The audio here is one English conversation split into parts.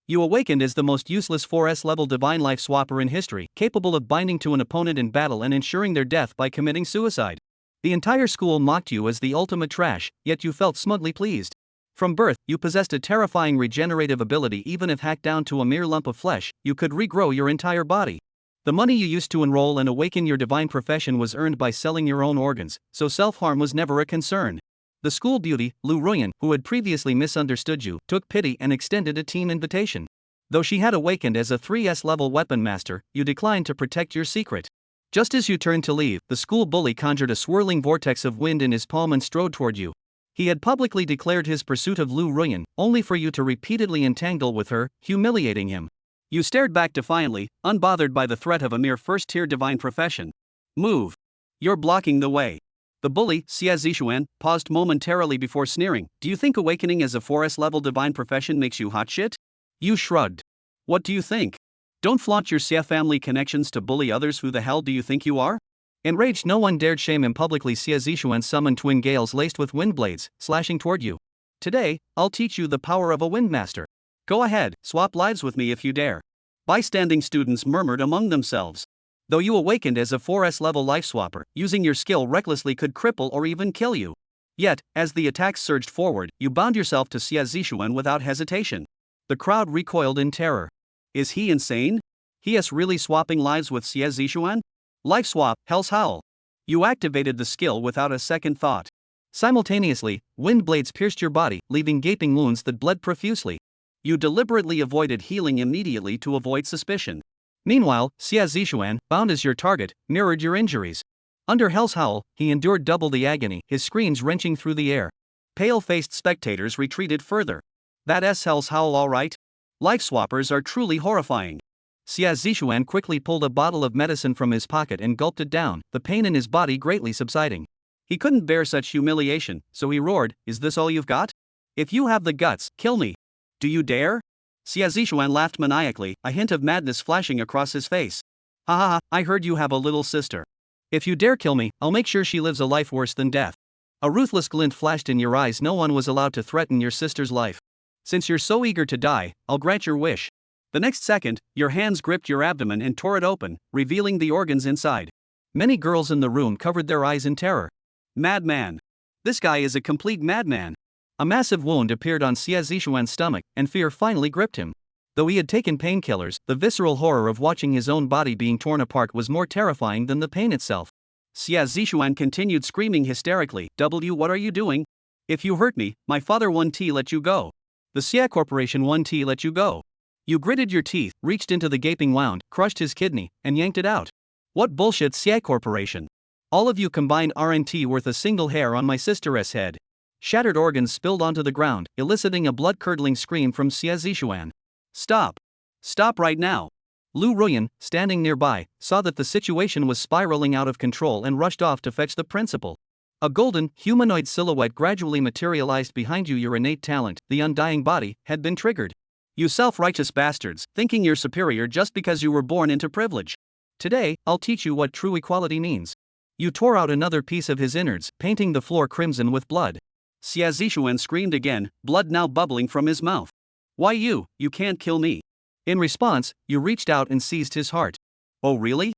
You awakened as the most useless 4S level divine life swapper in history, capable of binding to an opponent in battle and ensuring their death by committing suicide. The entire school mocked you as the ultimate trash, yet you felt smugly pleased. From birth, you possessed a terrifying regenerative ability. Even if hacked down to a mere lump of flesh, you could regrow your entire body. The money you used to enroll and awaken your divine profession was earned by selling your own organs, so self-harm was never a concern. The school beauty, Lu Ruyan, who had previously misunderstood you, took pity and extended a team invitation. Though she had awakened as a 3S level weapon master, you declined to protect your secret. Just as you turned to leave, the school bully conjured a swirling vortex of wind in his palm and strode toward you. He had publicly declared his pursuit of Lu Ruyan, only for you to repeatedly entangle with her, humiliating him. You stared back defiantly, unbothered by the threat of a mere first-tier divine profession. Move. You're blocking the way. The bully, Xia Zishuan, paused momentarily before sneering. Do you think awakening as a 4S level divine profession makes you hot shit? You shrugged. What do you think? Don't flaunt your Xia family connections to bully others. Who the hell do you think you are? Enraged, no one dared shame him publicly. Xia Zishuan summoned twin gales laced with wind blades, slashing toward you. Today, I'll teach you the power of a windmaster. Go ahead, swap lives with me if you dare. Bystanding students murmured among themselves. Though you awakened as a 4S level life swapper, using your skill recklessly could cripple or even kill you. Yet, as the attacks surged forward, you bound yourself to Xia Zishuan without hesitation. The crowd recoiled in terror. Is he insane? He is really swapping lives with Xia Zishuan? Life swap, Hell's Howl. You activated the skill without a second thought. Simultaneously, wind blades pierced your body, leaving gaping wounds that bled profusely. You deliberately avoided healing immediately to avoid suspicion. Meanwhile, Xia Zishuan, bound as your target, mirrored your injuries. Under Hell's Howl, he endured double the agony, his screams wrenching through the air. Pale-faced spectators retreated further. That's Hell's Howl, all right? Life swappers are truly horrifying. Xia Zishuan quickly pulled a bottle of medicine from his pocket and gulped it down, the pain in his body greatly subsiding. He couldn't bear such humiliation, so he roared, "Is this all you've got? If you have the guts, kill me. Do you dare?" Xia Zishuan laughed maniacally, a hint of madness flashing across his face. "Ha ha ha, I heard you have a little sister. If you dare kill me, I'll make sure she lives a life worse than death." A ruthless glint flashed in your eyes. No one was allowed to threaten your sister's life. Since you're so eager to die, I'll grant your wish. The next second, your hands gripped your abdomen and tore it open, revealing the organs inside. Many girls in the room covered their eyes in terror. Madman. This guy is a complete madman. A massive wound appeared on Xia Zishuan's stomach, and fear finally gripped him. Though he had taken painkillers, the visceral horror of watching his own body being torn apart was more terrifying than the pain itself. Xia Zishuan continued screaming hysterically, What are you doing? If you hurt me, my father 1T let you go. The Xia Corporation 1T let you go. You gritted your teeth, reached into the gaping wound, crushed his kidney, and yanked it out. What bullshit, Xia Corporation? All of you combined aren't worth a single hair on my sister's head. Shattered organs spilled onto the ground, eliciting a blood-curdling scream from Xia Zishuan. Stop. Stop right now. Lu Ruyan, standing nearby, saw that the situation was spiraling out of control and rushed off to fetch the principal. A golden, humanoid silhouette gradually materialized behind you. Your innate talent, the undying body, had been triggered. You self-righteous bastards, thinking you're superior just because you were born into privilege. Today, I'll teach you what true equality means. You tore out another piece of his innards, painting the floor crimson with blood. Xia Zishuan screamed again, blood now bubbling from his mouth. Why you can't kill me. In response, you reached out and seized his heart. Oh really?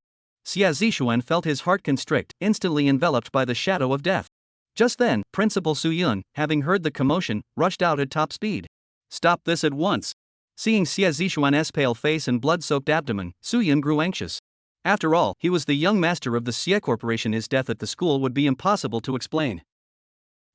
Xia Zishuan felt his heart constrict, instantly enveloped by the shadow of death. Just then, Principal Su Yun, having heard the commotion, rushed out at top speed. Stop this at once. Seeing Xia Zishuan's pale face and blood-soaked abdomen, Su Yun grew anxious. After all, he was the young master of the Xia Corporation. His death at the school would be impossible to explain.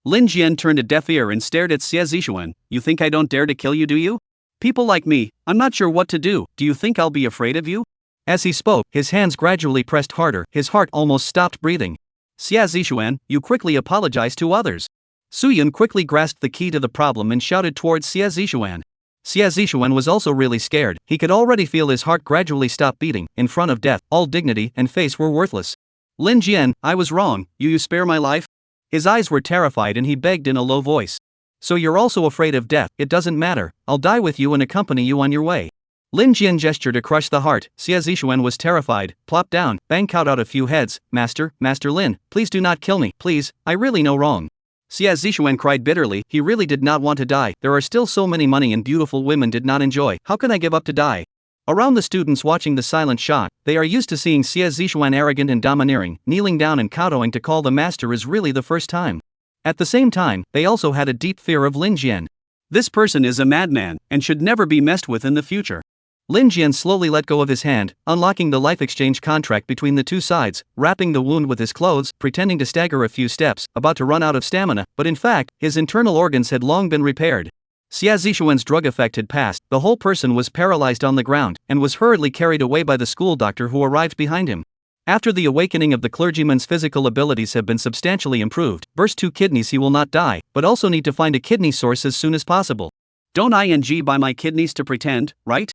Lin Jian turned a deaf ear and stared at Xia Zishuan. You think I don't dare to kill you, do you? People like me, I'm not sure what to do. Do you think I'll be afraid of you? As he spoke, his hands gradually pressed harder, his heart almost stopped breathing. Xia Zishuan, you quickly apologize to others. Su Yun quickly grasped the key to the problem and shouted towards Xia Zishuan. Xia Zishuan was also really scared. He could already feel his heart gradually stop beating. In front of death, all dignity and face were worthless. Lin Jian, I was wrong. You spare my life? His eyes were terrified and he begged in a low voice. So you're also afraid of death? It doesn't matter. I'll die with you and accompany you on your way. Lin Jian gestured to crush the heart. Xia Zishuan was terrified, plopped down, bang cut out a few heads. Master Lin, please do not kill me, please, I really know wrong. Xia Zixuan cried bitterly. He really did not want to die. There are still so many money and beautiful women did not enjoy. How can I give up to die? Around the students watching the silent shot, they are used to seeing Xia Zixuan arrogant and domineering, kneeling down and kowtowing to call the master is really the first time. At the same time, they also had a deep fear of Lin Jian. This person is a madman, and should never be messed with in the future. Lin Jian slowly let go of his hand, unlocking the life exchange contract between the two sides, wrapping the wound with his clothes, pretending to stagger a few steps, about to run out of stamina, but in fact, his internal organs had long been repaired. Xia Zixuan's drug effect had passed, the whole person was paralyzed on the ground, and was hurriedly carried away by the school doctor who arrived behind him. After the awakening of the clergyman's physical abilities have been substantially improved, burst 2 kidneys he will not die, but also need to find a kidney source as soon as possible. Don't buy my kidneys to pretend, right?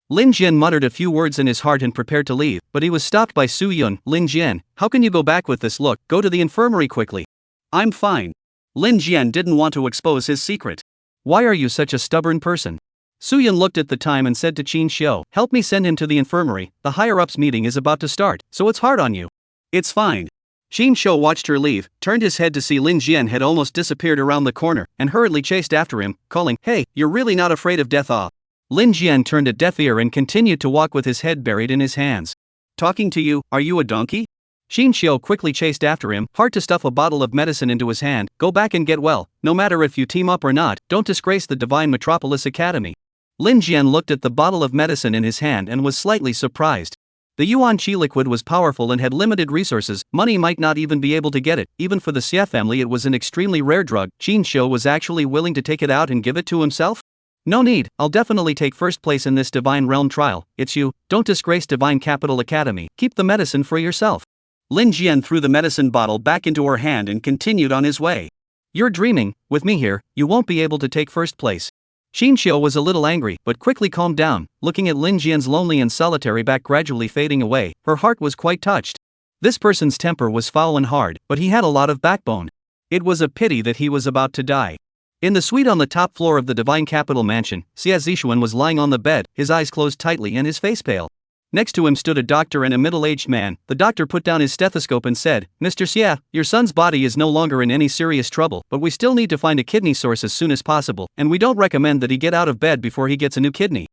Lin Jian muttered a few words in his heart and prepared to leave, but he was stopped by Su Yun. Lin Jian, how can you go back with this look? Go to the infirmary quickly. I'm fine. Lin Jian didn't want to expose his secret. Why are you such a stubborn person? Su Yun looked at the time and said to Qin Xiu, help me send him to the infirmary, the higher-ups meeting is about to start, so it's hard on you. It's fine. Qin Xiu watched her leave, turned his head to see Lin Jian had almost disappeared around the corner, and hurriedly chased after him, calling, hey, you're really not afraid of death, ah? Lin Jian turned a deaf ear and continued to walk with his head buried in his hands. Talking to you, are you a donkey? Qin Xiu quickly chased after him, hard to stuff a bottle of medicine into his hand, go back and get well, no matter if you team up or not, don't disgrace the Divine Metropolis Academy. Lin Jian looked at the bottle of medicine in his hand and was slightly surprised. The Yuan Qi liquid was powerful and had limited resources, money might not even be able to get it, even for the Xie family it was an extremely rare drug. Qin Xiu was actually willing to take it out and give it to himself? No need, I'll definitely take first place in this Divine Realm trial, it's you, don't disgrace Divine Capital Academy, keep the medicine for yourself. Lin Jian threw the medicine bottle back into her hand and continued on his way. You're dreaming, with me here, you won't be able to take first place. Qin Xiu was a little angry, but quickly calmed down, looking at Lin Jian's lonely and solitary back gradually fading away, her heart was quite touched. This person's temper was foul and hard, but he had a lot of backbone. It was a pity that he was about to die. In the suite on the top floor of the Divine Capital Mansion, Xia Zixuan was lying on the bed, his eyes closed tightly and his face pale. Next to him stood a doctor and a middle-aged man. The doctor put down his stethoscope and said, Mr. Xia, your son's body is no longer in any serious trouble, but we still need to find a kidney source as soon as possible, and we don't recommend that he get out of bed before he gets a new kidney.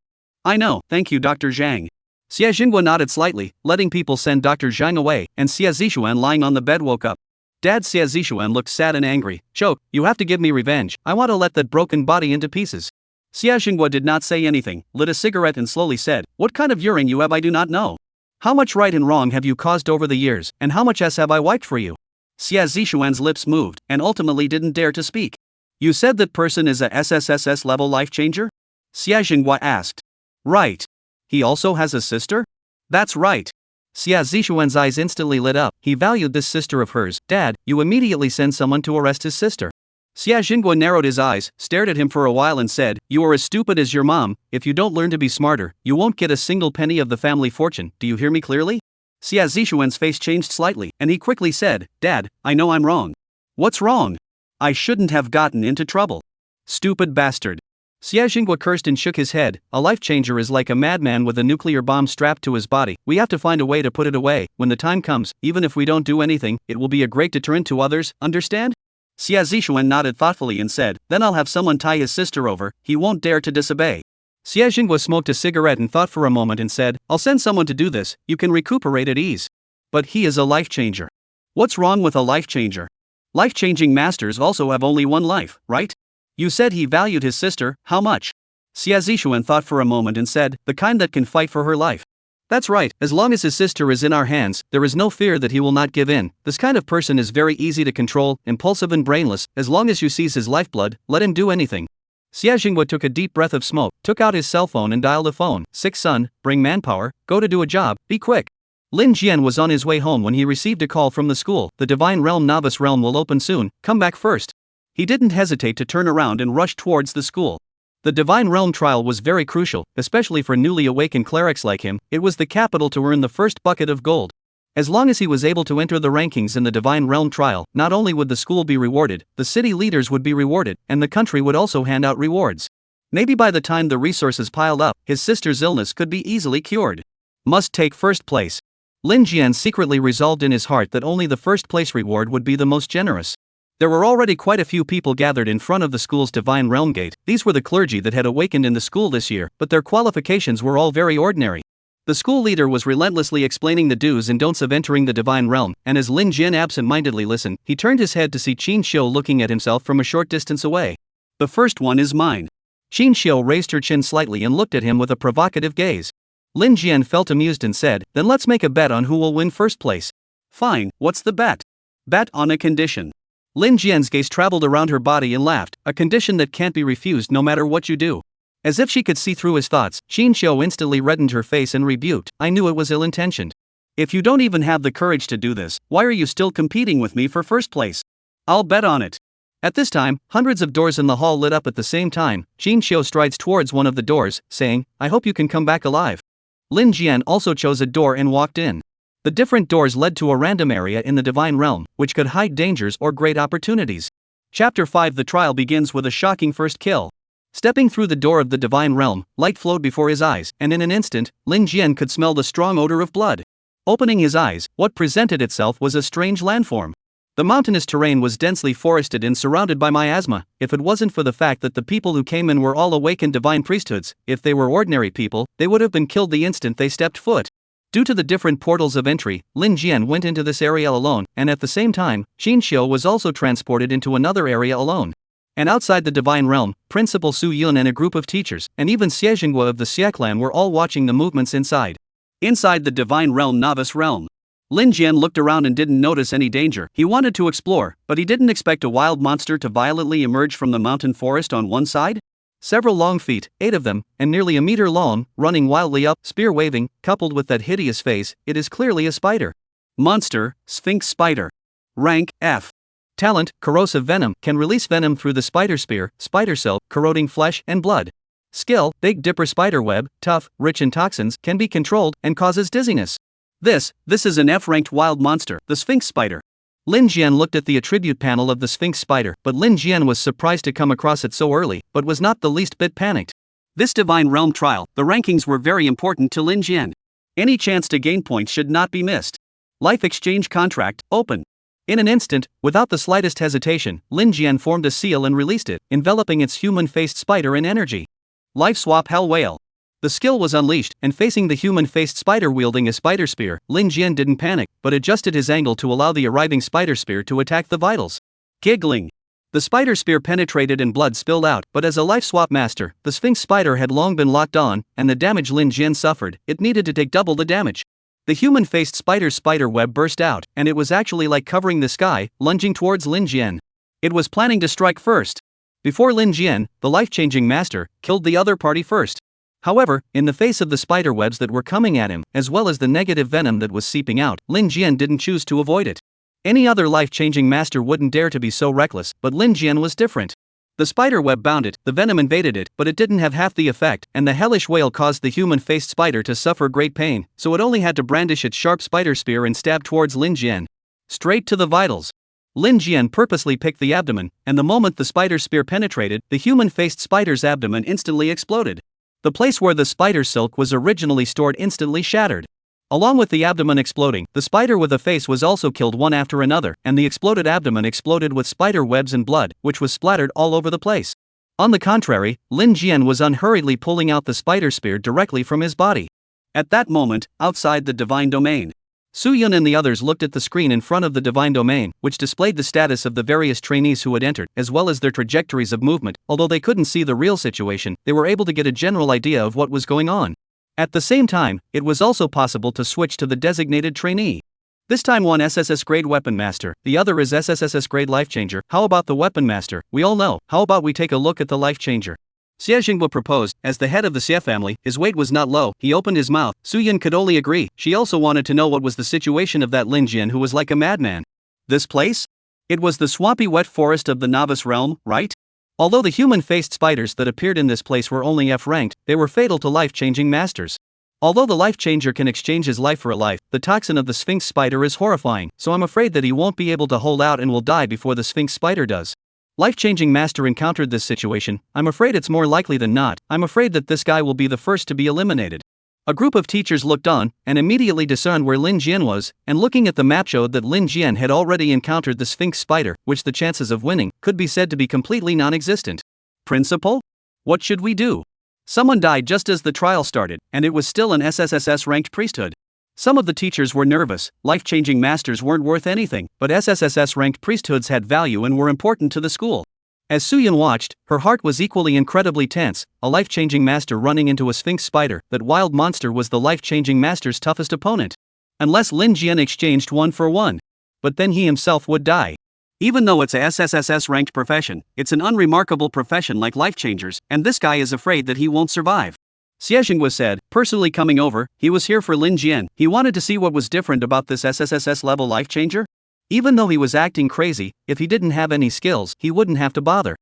I know, thank you Dr. Zhang. Xia Jinghua nodded slightly, letting people send Dr. Zhang away, and Xia Zixuan lying on the bed woke up. Dad Xia Zixuan looked sad and angry. Choke, you have to give me revenge, I want to let that broken body into pieces. Xia Jinghua did not say anything, lit a cigarette and slowly said, what kind of urine you have I do not know. How much right and wrong have you caused over the years, and how much ass have I wiped for you? Xia Zixuan's lips moved, and ultimately didn't dare to speak. You said that person is a SSSS level life changer? Xia Jinghua asked. Right. He also has a sister? That's right. Xia Zixuan's eyes instantly lit up, he valued this sister of hers. Dad, you immediately send someone to arrest his sister. Xia Jinghua narrowed his eyes, stared at him for a while and said, you are as stupid as your mom, if you don't learn to be smarter, you won't get a single penny of the family fortune, do you hear me clearly? Xia Zixuan's face changed slightly, and he quickly said, Dad, I know I'm wrong. What's wrong? I shouldn't have gotten into trouble. Stupid bastard. Xia Jinghua cursed and shook his head, a life changer is like a madman with a nuclear bomb strapped to his body, we have to find a way to put it away, when the time comes, even if we don't do anything, it will be a great deterrent to others, understand? Xia Zixuan nodded thoughtfully and said, then I'll have someone tie his sister over, he won't dare to disobey. Xia Jinghua smoked a cigarette and thought for a moment and said, I'll send someone to do this, you can recuperate at ease. But he is a life changer. What's wrong with a life changer? Life-changing masters also have only one life, right? You said he valued his sister, how much? Xia Zixuan thought for a moment and said, the kind that can fight for her life. That's right, as long as his sister is in our hands, there is no fear that he will not give in. This kind of person is very easy to control, impulsive and brainless, as long as you seize his lifeblood, let him do anything. Xia Jinghua took a deep breath of smoke, took out his cell phone and dialed a phone. 6 son, bring manpower, go to do a job, be quick. Lin Jian was on his way home when he received a call from the school, the Divine Realm Novice Realm will open soon, come back first. He didn't hesitate to turn around and rush towards the school. The Divine Realm trial was very crucial, especially for newly awakened clerics like him, it was the capital to earn the first bucket of gold. As long as he was able to enter the rankings in the Divine Realm trial, not only would the school be rewarded, the city leaders would be rewarded, and the country would also hand out rewards. Maybe by the time the resources piled up, his sister's illness could be easily cured. Must take first place. Lin Jian secretly resolved in his heart that only the first place reward would be the most generous. There were already quite a few people gathered in front of the school's divine realm gate. These were the clergy that had awakened in the school this year, but their qualifications were all very ordinary. The school leader was relentlessly explaining the do's and don'ts of entering the divine realm, and as Lin Jian absent-mindedly listened, he turned his head to see Qin Xiu looking at himself from a short distance away. "The first one is mine." Qin Xiu raised her chin slightly and looked at him with a provocative gaze. Lin Jian felt amused and said, "Then let's make a bet on who will win first place." "Fine, what's the bet?" "Bet on a condition." Lin Jian's gaze traveled around her body and laughed, "A condition that can't be refused no matter what you do." As if she could see through his thoughts, Qin Xiu instantly reddened her face and rebuked, "I knew it was ill-intentioned. If you don't even have the courage to do this, why are you still competing with me for first place? I'll bet on it." At this time, hundreds of doors in the hall lit up at the same time. Qin Xiu strides towards one of the doors, saying, "I hope you can come back alive." Lin Jian also chose a door and walked in. The different doors led to a random area in the divine realm, which could hide dangers or great opportunities. Chapter 5. The trial begins with a shocking first kill. Stepping through the door of the divine realm, light flowed before his eyes, and in an instant, Lin Jian could smell the strong odor of blood. Opening his eyes, what presented itself was a strange landform. The mountainous terrain was densely forested and surrounded by miasma. If it wasn't for the fact that the people who came in were all awakened divine priesthoods, if they were ordinary people, they would have been killed the instant they stepped foot. Due to the different portals of entry, Lin Jian went into this area alone, and at the same time, Qin Xiu was also transported into another area alone. And outside the divine realm, Principal Su Yun and a group of teachers, and even Xie Jinghua of the Xie clan were all watching the movements inside. Inside the divine realm novice realm, Lin Jian looked around and didn't notice any danger. He wanted to explore, but he didn't expect a wild monster to violently emerge from the mountain forest on one side. Several long feet, 8 of them, and nearly a meter long, running wildly up, spear waving, coupled with that hideous face, it is clearly a spider. Monster, Sphinx Spider. Rank, F. Talent, corrosive venom, can release venom through the spider spear, spider silk, corroding flesh and blood. Skill, Big Dipper spider web, tough, rich in toxins, can be controlled, and causes dizziness. This is an F-ranked wild monster, the Sphinx Spider. Lin Jian looked at the attribute panel of the Sphinx Spider, but Lin Jian was surprised to come across it so early, but was not the least bit panicked. This divine realm trial, the rankings were very important to Lin Jian. Any chance to gain points should not be missed. Life exchange contract, open. In an instant, without the slightest hesitation, Lin Jian formed a seal and released it, enveloping its human-faced spider in energy. Life swap Hell Whale. The skill was unleashed, and facing the human-faced spider wielding a spider spear, Lin Jian didn't panic, but adjusted his angle to allow the arriving spider spear to attack the vitals. Giggling. The spider spear penetrated and blood spilled out, but as a life swap master, the Sphinx Spider had long been locked on, and the damage Lin Jian suffered, it needed to take double the damage. The human-faced spider's spider web burst out, and it was actually like covering the sky, lunging towards Lin Jian. It was planning to strike first. Before Lin Jian, the life-changing master, killed the other party first. However, in the face of the spider webs that were coming at him, as well as the negative venom that was seeping out, Lin Jian didn't choose to avoid it. Any other life-changing master wouldn't dare to be so reckless, but Lin Jian was different. The spider web bound it, the venom invaded it, but it didn't have half the effect, and the hellish whale caused the human-faced spider to suffer great pain, so it only had to brandish its sharp spider spear and stab towards Lin Jian. Straight to the vitals. Lin Jian purposely picked the abdomen, and the moment the spider spear penetrated, the human-faced spider's abdomen instantly exploded. The place where the spider silk was originally stored instantly shattered. Along with the abdomen exploding, the spider with a face was also killed one after another, and the exploded abdomen exploded with spider webs and blood, which was splattered all over the place. On the contrary, Lin Jian was unhurriedly pulling out the spider spear directly from his body. At that moment, outside the divine domain, Su Yun and the others looked at the screen in front of the divine domain, which displayed the status of the various trainees who had entered, as well as their trajectories of movement. Although they couldn't see the real situation, they were able to get a general idea of what was going on. At the same time, it was also possible to switch to the designated trainee. This time one SSS grade weapon master, the other is SSSS grade life changer. How about the weapon master? We all know. How about we take a look at the life changer? Xie Jinghua proposed. As the head of the Xie family, his weight was not low. He opened his mouth. Su Yun could only agree. She also wanted to know what was the situation of that Lin Jian who was like a madman. This place? It was the swampy wet forest of the novice realm, right? Although the human-faced spiders that appeared in this place were only F-ranked, they were fatal to life-changing masters. Although the life changer can exchange his life for a life, the toxin of the Sphinx Spider is horrifying, so I'm afraid that he won't be able to hold out and will die before the Sphinx Spider does. Life-changing master encountered this situation. I'm afraid it's more likely than not. I'm afraid that this guy will be the first to be eliminated. A group of teachers looked on, and immediately discerned where Lin Jian was, and looking at the map showed that Lin Jian had already encountered the Sphinx spider, which the chances of winning could be said to be completely non-existent. Principal? What should we do? Someone died just as the trial started, and it was still an SSSS-ranked priesthood. Some of the teachers were nervous. Life-changing masters weren't worth anything, but SSSS-ranked priesthoods had value and were important to the school. As Suyun watched, her heart was equally incredibly tense. A life-changing master running into a Sphinx spider, that wild monster was the life-changing master's toughest opponent. Unless Lin Jian exchanged 1-for-1. But then he himself would die. Even though it's a SSSS-ranked profession, it's an unremarkable profession like life-changers, and this guy is afraid that he won't survive. Xiejingwa said, personally coming over, he was here for Lin Jian. He wanted to see what was different about this SSSS-level life-changer. Even though he was acting crazy, if he didn't have any skills, he wouldn't have to bother.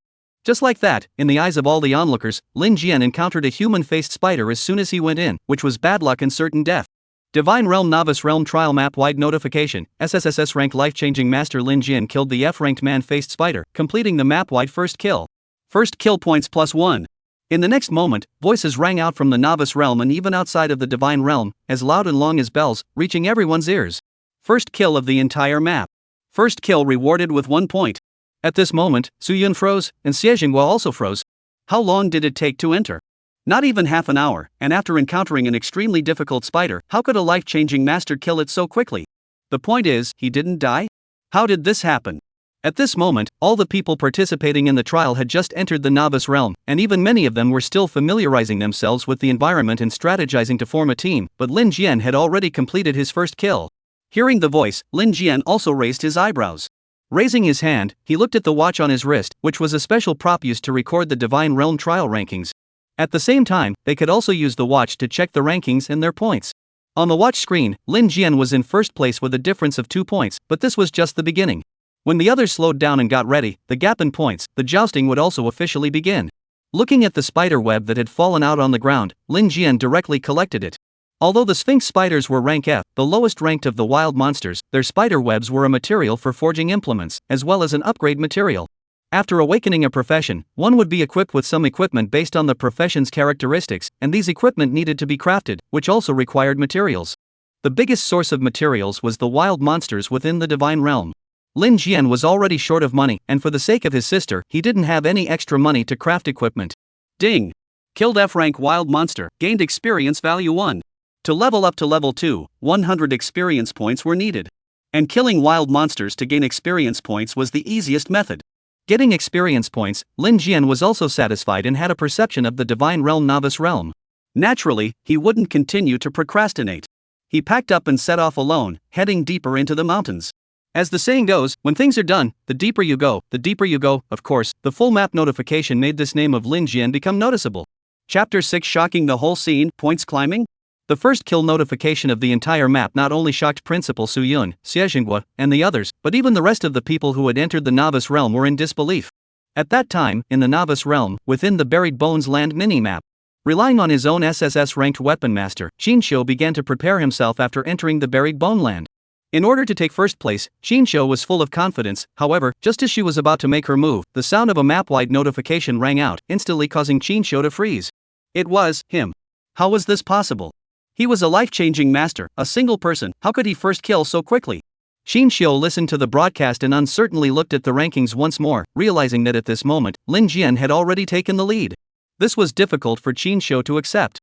Just like that, in the eyes of all the onlookers, Lin Jian encountered a human-faced spider as soon as he went in, which was bad luck and certain death. Divine Realm Novice Realm Trial Map-wide notification, SSSS rank life-changing master Lin Jian killed the F-ranked man-faced spider, completing the map-wide first kill. First kill points +1. In the next moment, voices rang out from the Novice Realm and even outside of the Divine Realm, as loud and long as bells, reaching everyone's ears. First kill of the entire map. First kill rewarded with 1 point. At this moment, Suyun froze, and Xiejingwa also froze. How long did it take to enter? Not even half an hour, and after encountering an extremely difficult spider, how could a life-changing master kill it so quickly? The point is, he didn't die? How did this happen? At this moment, all the people participating in the trial had just entered the Novice Realm, and even many of them were still familiarizing themselves with the environment and strategizing to form a team, but Lin Jian had already completed his first kill. Hearing the voice, Lin Jian also raised his eyebrows. Raising his hand, he looked at the watch on his wrist, which was a special prop used to record the Divine Realm trial rankings. At the same time, they could also use the watch to check the rankings and their points. On the watch screen, Lin Jian was in first place with a difference of 2 points, but this was just the beginning. When the others slowed down and got ready, the gap in points, the jousting would also officially begin. Looking at the spider web that had fallen out on the ground, Lin Jian directly collected it. Although the Sphinx spiders were rank F, the lowest ranked of the wild monsters, their spider webs were a material for forging implements, as well as an upgrade material. After awakening a profession, one would be equipped with some equipment based on the profession's characteristics, and these equipment needed to be crafted, which also required materials. The biggest source of materials was the wild monsters within the Divine Realm. Lin Jian was already short of money, and for the sake of his sister, he didn't have any extra money to craft equipment. Ding! Killed F-rank wild monster, gained experience value 1. To level up to level 2, 100 experience points were needed. And killing wild monsters to gain experience points was the easiest method. Getting experience points, Lin Jian was also satisfied and had a perception of the Divine Realm Novice Realm. Naturally, he wouldn't continue to procrastinate. He packed up and set off alone, heading deeper into the mountains. As the saying goes, when things are done, the deeper you go, the deeper you go. Of course, the full map notification made this name of Lin Jian become noticeable. Chapter 6 Shocking the whole scene, points climbing? The first kill notification of the entire map not only shocked Principal Suyun, Xiejingwa, and the others, but even the rest of the people who had entered the Novice Realm were in disbelief. At that time, in the Novice Realm, within the Buried Bones Land mini-map, relying on his own SSS-ranked weapon master, Xinshu began to prepare himself after entering the Buried Bone Land. In order to take first place, Xinshu was full of confidence. However, just as she was about to make her move, the sound of a map-wide notification rang out, instantly causing Xinshu to freeze. It was him. How was this possible? He was a life-changing master, a single person. How could he first kill so quickly? Xinshu listened to the broadcast and uncertainly looked at the rankings once more, realizing that at this moment, Lin Jian had already taken the lead. This was difficult for Xinshu to accept.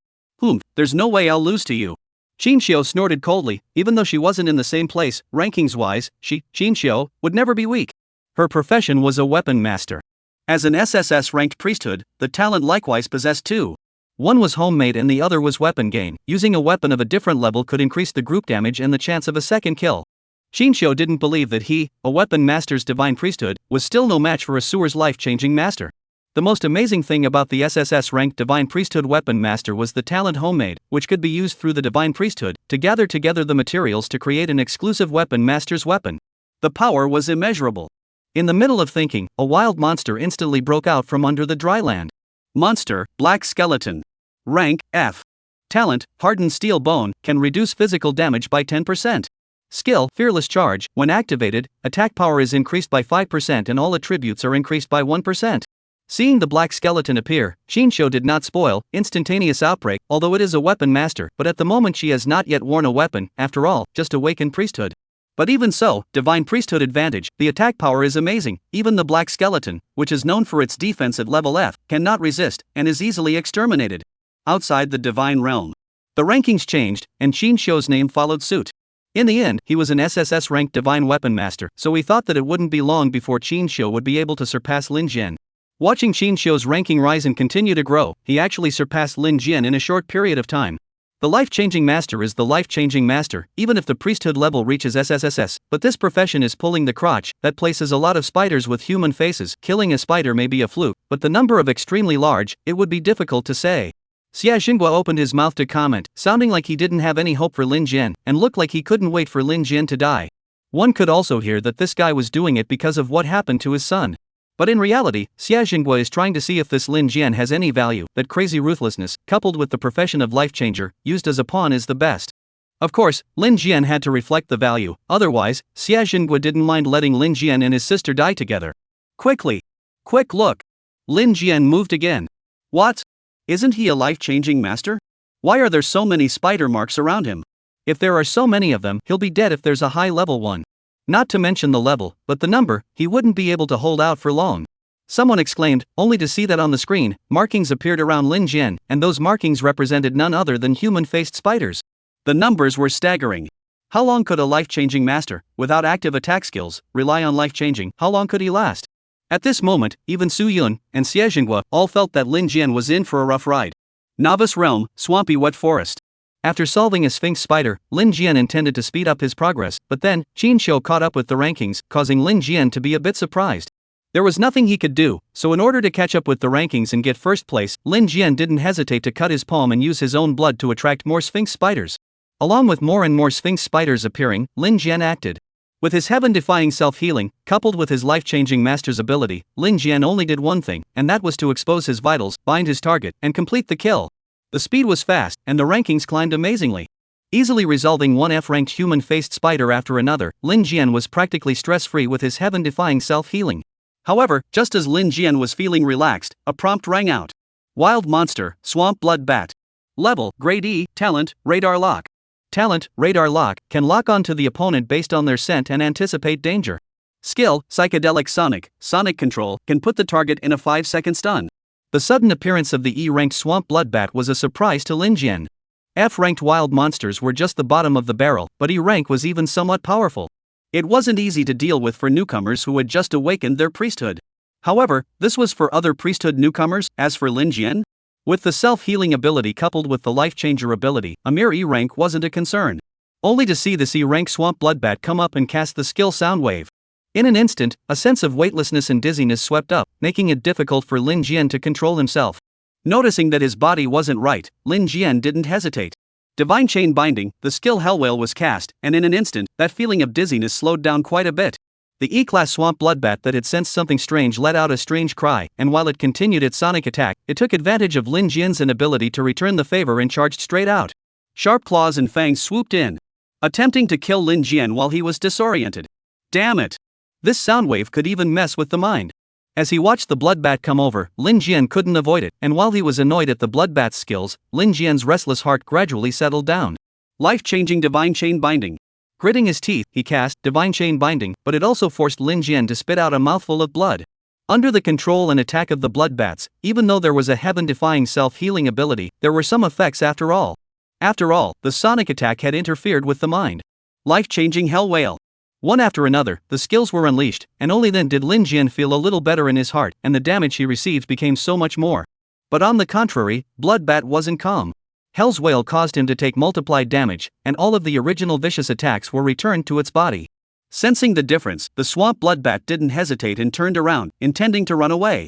There's no way I'll lose to you. Xinshu snorted coldly. Even though she wasn't in the same place, rankings-wise, Xinshu, would never be weak. Her profession was a weapon master. As an SSS-ranked priesthood, the talent likewise possessed two. One was homemade and the other was weapon gain. Using a weapon of a different level could increase the group damage and the chance of a second kill. Xinshu didn't believe that he, a weapon master's divine priesthood, was still no match for a sewer's life-changing master. The most amazing thing about the SSS-ranked divine priesthood weapon master was the talent homemade, which could be used through the divine priesthood to gather together the materials to create an exclusive weapon master's weapon. The power was immeasurable. In the middle of thinking, a wild monster instantly broke out from under the dry land. Monster, Black Skeleton. Rank, F. Talent, Hardened Steel Bone, can reduce physical damage by 10%. Skill, Fearless Charge. When activated, attack power is increased by 5% and all attributes are increased by 1%. Seeing the black skeleton appear, Shinsho did not spoil instantaneous outbreak, although it is a weapon master, but at the moment she has not yet worn a weapon, after all, just awakened priesthood. But even so, divine priesthood advantage, the attack power is amazing. Even the black skeleton, which is known for its defense at level F, cannot resist, and is easily exterminated. Outside the divine realm, the rankings changed, and Shinsho's name followed suit. In the end, he was an SSS ranked divine weapon master, so we thought that it wouldn't be long before Shinsho would be able to surpass Lin Jian. Watching Shinsho's ranking rise and continue to grow, he actually surpassed Lin Jian in a short period of time. The life-changing master is the life-changing master, even if the priesthood level reaches SSSS, but this profession is pulling the crotch that places a lot of spiders with human faces. Killing a spider may be a fluke, but the number of extremely large, it would be difficult to say. Xia Xinghua opened his mouth to comment, sounding like he didn't have any hope for Lin Jian, and looked like he couldn't wait for Lin Jian to die. One could also hear that this guy was doing it because of what happened to his son. But in reality, Xia Xinghua is trying to see if this Lin Jian has any value. That crazy ruthlessness, coupled with the profession of life changer, used as a pawn is the best. Of course, Lin Jian had to reflect the value, otherwise, Xia Xinghua didn't mind letting Lin Jian and his sister die together. Quickly! Quick look! Lin Jian moved again. What? Isn't he a life-changing master? Why are there so many spider marks around him? If there are so many of them, he'll be dead if there's a high level one. Not to mention the level, but the number, he wouldn't be able to hold out for long. Someone exclaimed, only to see that on the screen, markings appeared around Lin Jian, and those markings represented none other than human-faced spiders. The numbers were staggering. How long could a life-changing master, without active attack skills, rely on life-changing? How long could he last? At this moment, even Su Yun and Xie Jinghua all felt that Lin Jian was in for a rough ride. Novice Realm, Swampy Wet Forest. After solving a Sphinx spider, Lin Jian intended to speed up his progress, but then, Shinsho caught up with the rankings, causing Lin Jian to be a bit surprised. There was nothing he could do, so in order to catch up with the rankings and get first place, Lin Jian didn't hesitate to cut his palm and use his own blood to attract more Sphinx spiders. Along with more and more Sphinx spiders appearing, Lin Jian acted. With his heaven-defying self-healing, coupled with his life-changing master's ability, Lin Jian only did one thing, and that was to expose his vitals, bind his target, and complete the kill. The speed was fast, and the rankings climbed amazingly. Easily resolving one F-ranked human-faced spider after another, Lin Jian was practically stress-free with his heaven-defying self-healing. However, just as Lin Jian was feeling relaxed, a prompt rang out. Wild Monster, Swamp Blood Bat. Level, Grade E, Talent, Radar Lock. Talent, Radar Lock, can lock onto the opponent based on their scent and anticipate danger. Skill, Psychedelic Sonic, Sonic Control, can put the target in a 5-second stun. The sudden appearance of the E-ranked Swamp Bloodbat was a surprise to Lin Jian. F-ranked wild monsters were just the bottom of the barrel, but E-rank was even somewhat powerful. It wasn't easy to deal with for newcomers who had just awakened their priesthood. However, this was for other priesthood newcomers. As for Lin Jian, with the self-healing ability coupled with the life-changer ability, a mere E-rank wasn't a concern. Only to see this E-rank Swamp Bloodbat come up and cast the skill Soundwave. In an instant, a sense of weightlessness and dizziness swept up, making it difficult for Lin Jian to control himself. Noticing that his body wasn't right, Lin Jian didn't hesitate. Divine Chain Binding, the skill Hellwhale was cast, and in an instant, that feeling of dizziness slowed down quite a bit. The E-class Swamp Bloodbat that had sensed something strange let out a strange cry, and while it continued its sonic attack, it took advantage of Lin Jian's inability to return the favor and charged straight out. Sharp claws and fangs swooped in, attempting to kill Lin Jian while he was disoriented. Damn it! This Soundwave could even mess with the mind. As he watched the Bloodbat come over, Lin Jian couldn't avoid it, and while he was annoyed at the Bloodbat's skills, Lin Jian's restless heart gradually settled down. Life-changing Divine Chain Binding. Gritting his teeth, he cast Divine Chain Binding, but it also forced Lin Jian to spit out a mouthful of blood. Under the control and attack of the Bloodbats, even though there was a heaven-defying self-healing ability, there were some effects after all. After all, the sonic attack had interfered with the mind. Life-changing Hellwhale. One after another, the skills were unleashed, and only then did Lin Jian feel a little better in his heart, and the damage he received became so much more. But on the contrary, Bloodbat wasn't calm. Hell's Whale caused him to take multiplied damage, and all of the original vicious attacks were returned to its body. Sensing the difference, the Swamp Bloodbat didn't hesitate and turned around, intending to run away.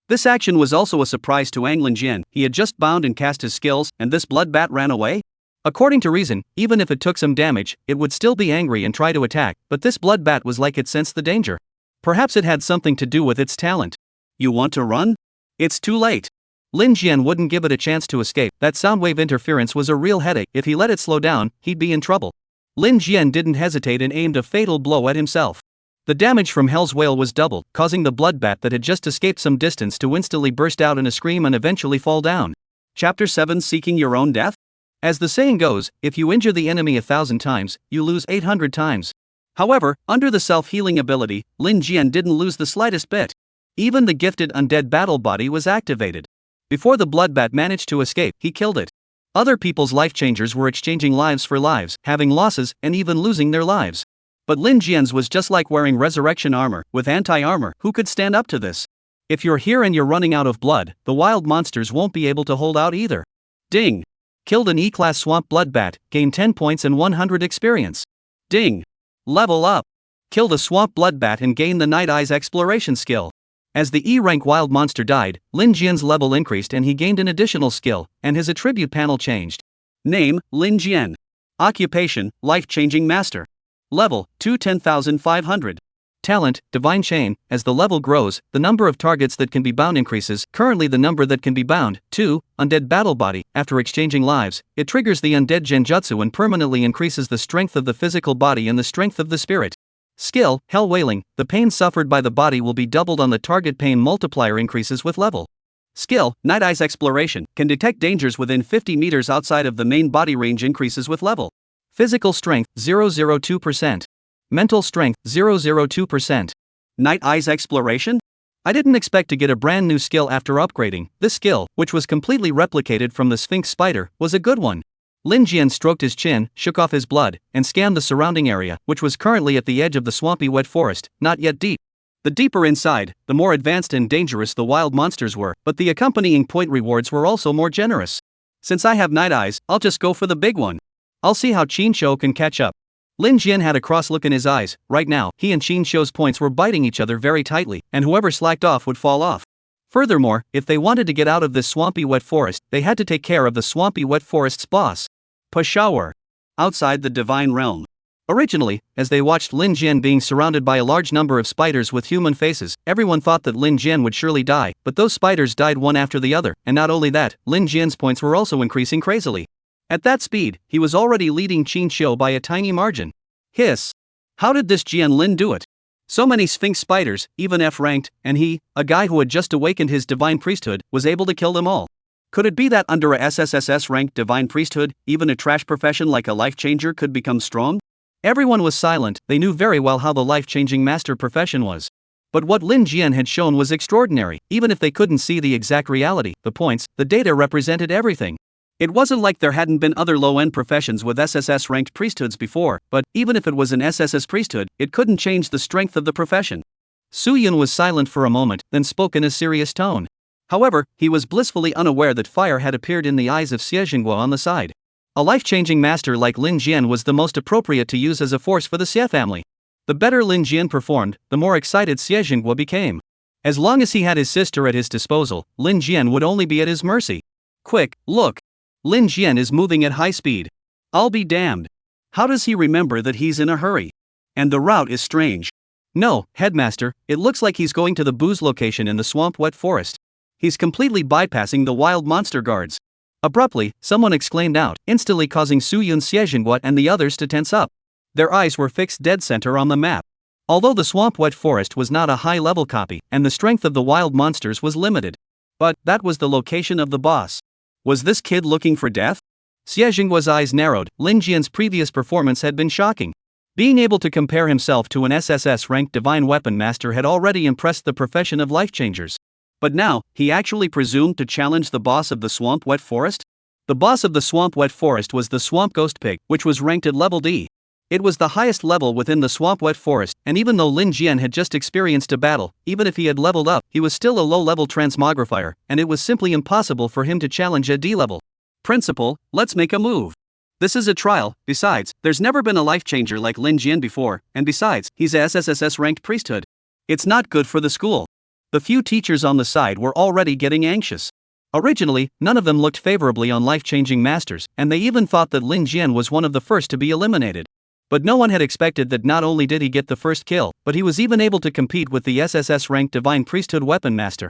This action was also a surprise to Lin Jian. He had just bound and cast his skills, and this Bloodbat ran away? According to reason, even if it took some damage, it would still be angry and try to attack, but this Bloodbat was like it sensed the danger. Perhaps it had something to do with its talent. You want to run? It's too late. Lin Jian wouldn't give it a chance to escape. That Soundwave interference was a real headache. If he let it slow down, he'd be in trouble. Lin Jian didn't hesitate and aimed a fatal blow at himself. The damage from Hell's Whale was doubled, causing the bloodbat that had just escaped some distance to instantly burst out in a scream and eventually fall down. Chapter 7: Seeking Your Own Death? As the saying goes, if you injure the enemy 1,000 times, you lose 800 times. However, under the self-healing ability, Lin Jian didn't lose the slightest bit. Even the gifted undead battle body was activated. Before the bloodbat managed to escape, he killed it. Other people's life changers were exchanging lives for lives, having losses, and even losing their lives. But Lin Jian's was just like wearing resurrection armor, with anti-armor. Who could stand up to this? If you're here and you're running out of blood, the wild monsters won't be able to hold out either. Ding! Killed an E-class swamp bloodbat, gained 10 points and 100 experience. Ding! Level up! Killed a swamp bloodbat and gained the Night Eyes exploration skill. As the E-rank wild monster died, Lin Jian's level increased and he gained an additional skill, and his attribute panel changed. Name: Lin Jian. Occupation: Life-changing master. Level: 10,500. Talent: Divine Chain. As the level grows, the number of targets that can be bound increases. Currently the number that can be bound, 2. Undead Battle Body. After exchanging lives, it triggers the Undead Genjutsu and permanently increases the strength of the physical body and the strength of the spirit. Skill: Hell Wailing. The pain suffered by the body will be doubled on the target. Pain multiplier increases with level. Skill: Night Eyes Exploration. Can detect dangers within 50 meters outside of the main body. Range increases with level. Physical Strength, 002%. Mental Strength, 002%. Night Eyes Exploration? I didn't expect to get a brand new skill after upgrading. This skill, which was completely replicated from the Sphinx Spider, was a good one. Lin Jian stroked his chin, shook off his blood, and scanned the surrounding area, which was currently at the edge of the swampy wet forest, not yet deep. The deeper inside, the more advanced and dangerous the wild monsters were, but the accompanying point rewards were also more generous. Since I have Night Eyes, I'll just go for the big one. I'll see how Qin Shou can catch up. Lin Jian had a cross look in his eyes. Right now, he and Qin Shou's points were biting each other very tightly, and whoever slacked off would fall off. Furthermore, if they wanted to get out of this swampy wet forest, they had to take care of the swampy wet forest's boss. Peshawar. Outside the Divine Realm. Originally, as they watched Lin Jian being surrounded by a large number of spiders with human faces, everyone thought that Lin Jian would surely die, but those spiders died one after the other, and not only that, Lin Jian's points were also increasing crazily. At that speed, he was already leading Qin Shou by a tiny margin. Hiss! How did this Jian Lin do it? So many Sphinx spiders, even F-ranked, and he, a guy who had just awakened his divine priesthood, was able to kill them all. Could it be that under a SSSS-ranked divine priesthood, even a trash profession like a life-changer could become strong? Everyone was silent. They knew very well how the life-changing master profession was. But what Lin Jian had shown was extraordinary. Even if they couldn't see the exact reality, the points, the data represented everything. It wasn't like there hadn't been other low-end professions with SSS-ranked priesthoods before, but even if it was an SSS priesthood, it couldn't change the strength of the profession. Su Yun was silent for a moment, then spoke in a serious tone. However, he was blissfully unaware that fire had appeared in the eyes of Xie Jinghua on the side. A life-changing master like Lin Jian was the most appropriate to use as a force for the Xie family. The better Lin Jian performed, the more excited Xie Jinghua became. As long as he had his sister at his disposal, Lin Jian would only be at his mercy. Quick, look! Lin Jian is moving at high speed. I'll be damned. How does he remember that he's in a hurry? And the route is strange. No, headmaster, it looks like he's going to the booze location in the swamp wet forest. He's completely bypassing the wild monster guards. Abruptly, someone exclaimed out, instantly causing Su Yun, Xie Jinghua and the others to tense up. Their eyes were fixed dead center on the map. Although the swamp wet forest was not a high-level copy, and the strength of the wild monsters was limited. But that was the location of the boss. Was this kid looking for death? Xie Jinghua's eyes narrowed. Lin Jian's previous performance had been shocking. Being able to compare himself to an SSS-ranked divine weapon master had already impressed the profession of life-changers. But now, he actually presumed to challenge the boss of the swamp wet forest? The boss of the swamp wet forest was the swamp ghost pig, which was ranked at level D. It was the highest level within the swamp wet forest, and even though Lin Jian had just experienced a battle, even if he had leveled up, he was still a low-level transmogrifier, and it was simply impossible for him to challenge a D-level. Principal, let's make a move. This is a trial. Besides, there's never been a life-changer like Lin Jian before, and besides, he's a SSSS-ranked priesthood. It's not good for the school. The few teachers on the side were already getting anxious. Originally, none of them looked favorably on life-changing masters, and they even thought that Lin Jian was one of the first to be eliminated. But no one had expected that not only did he get the first kill, but he was even able to compete with the SSS-ranked Divine Priesthood Weapon Master.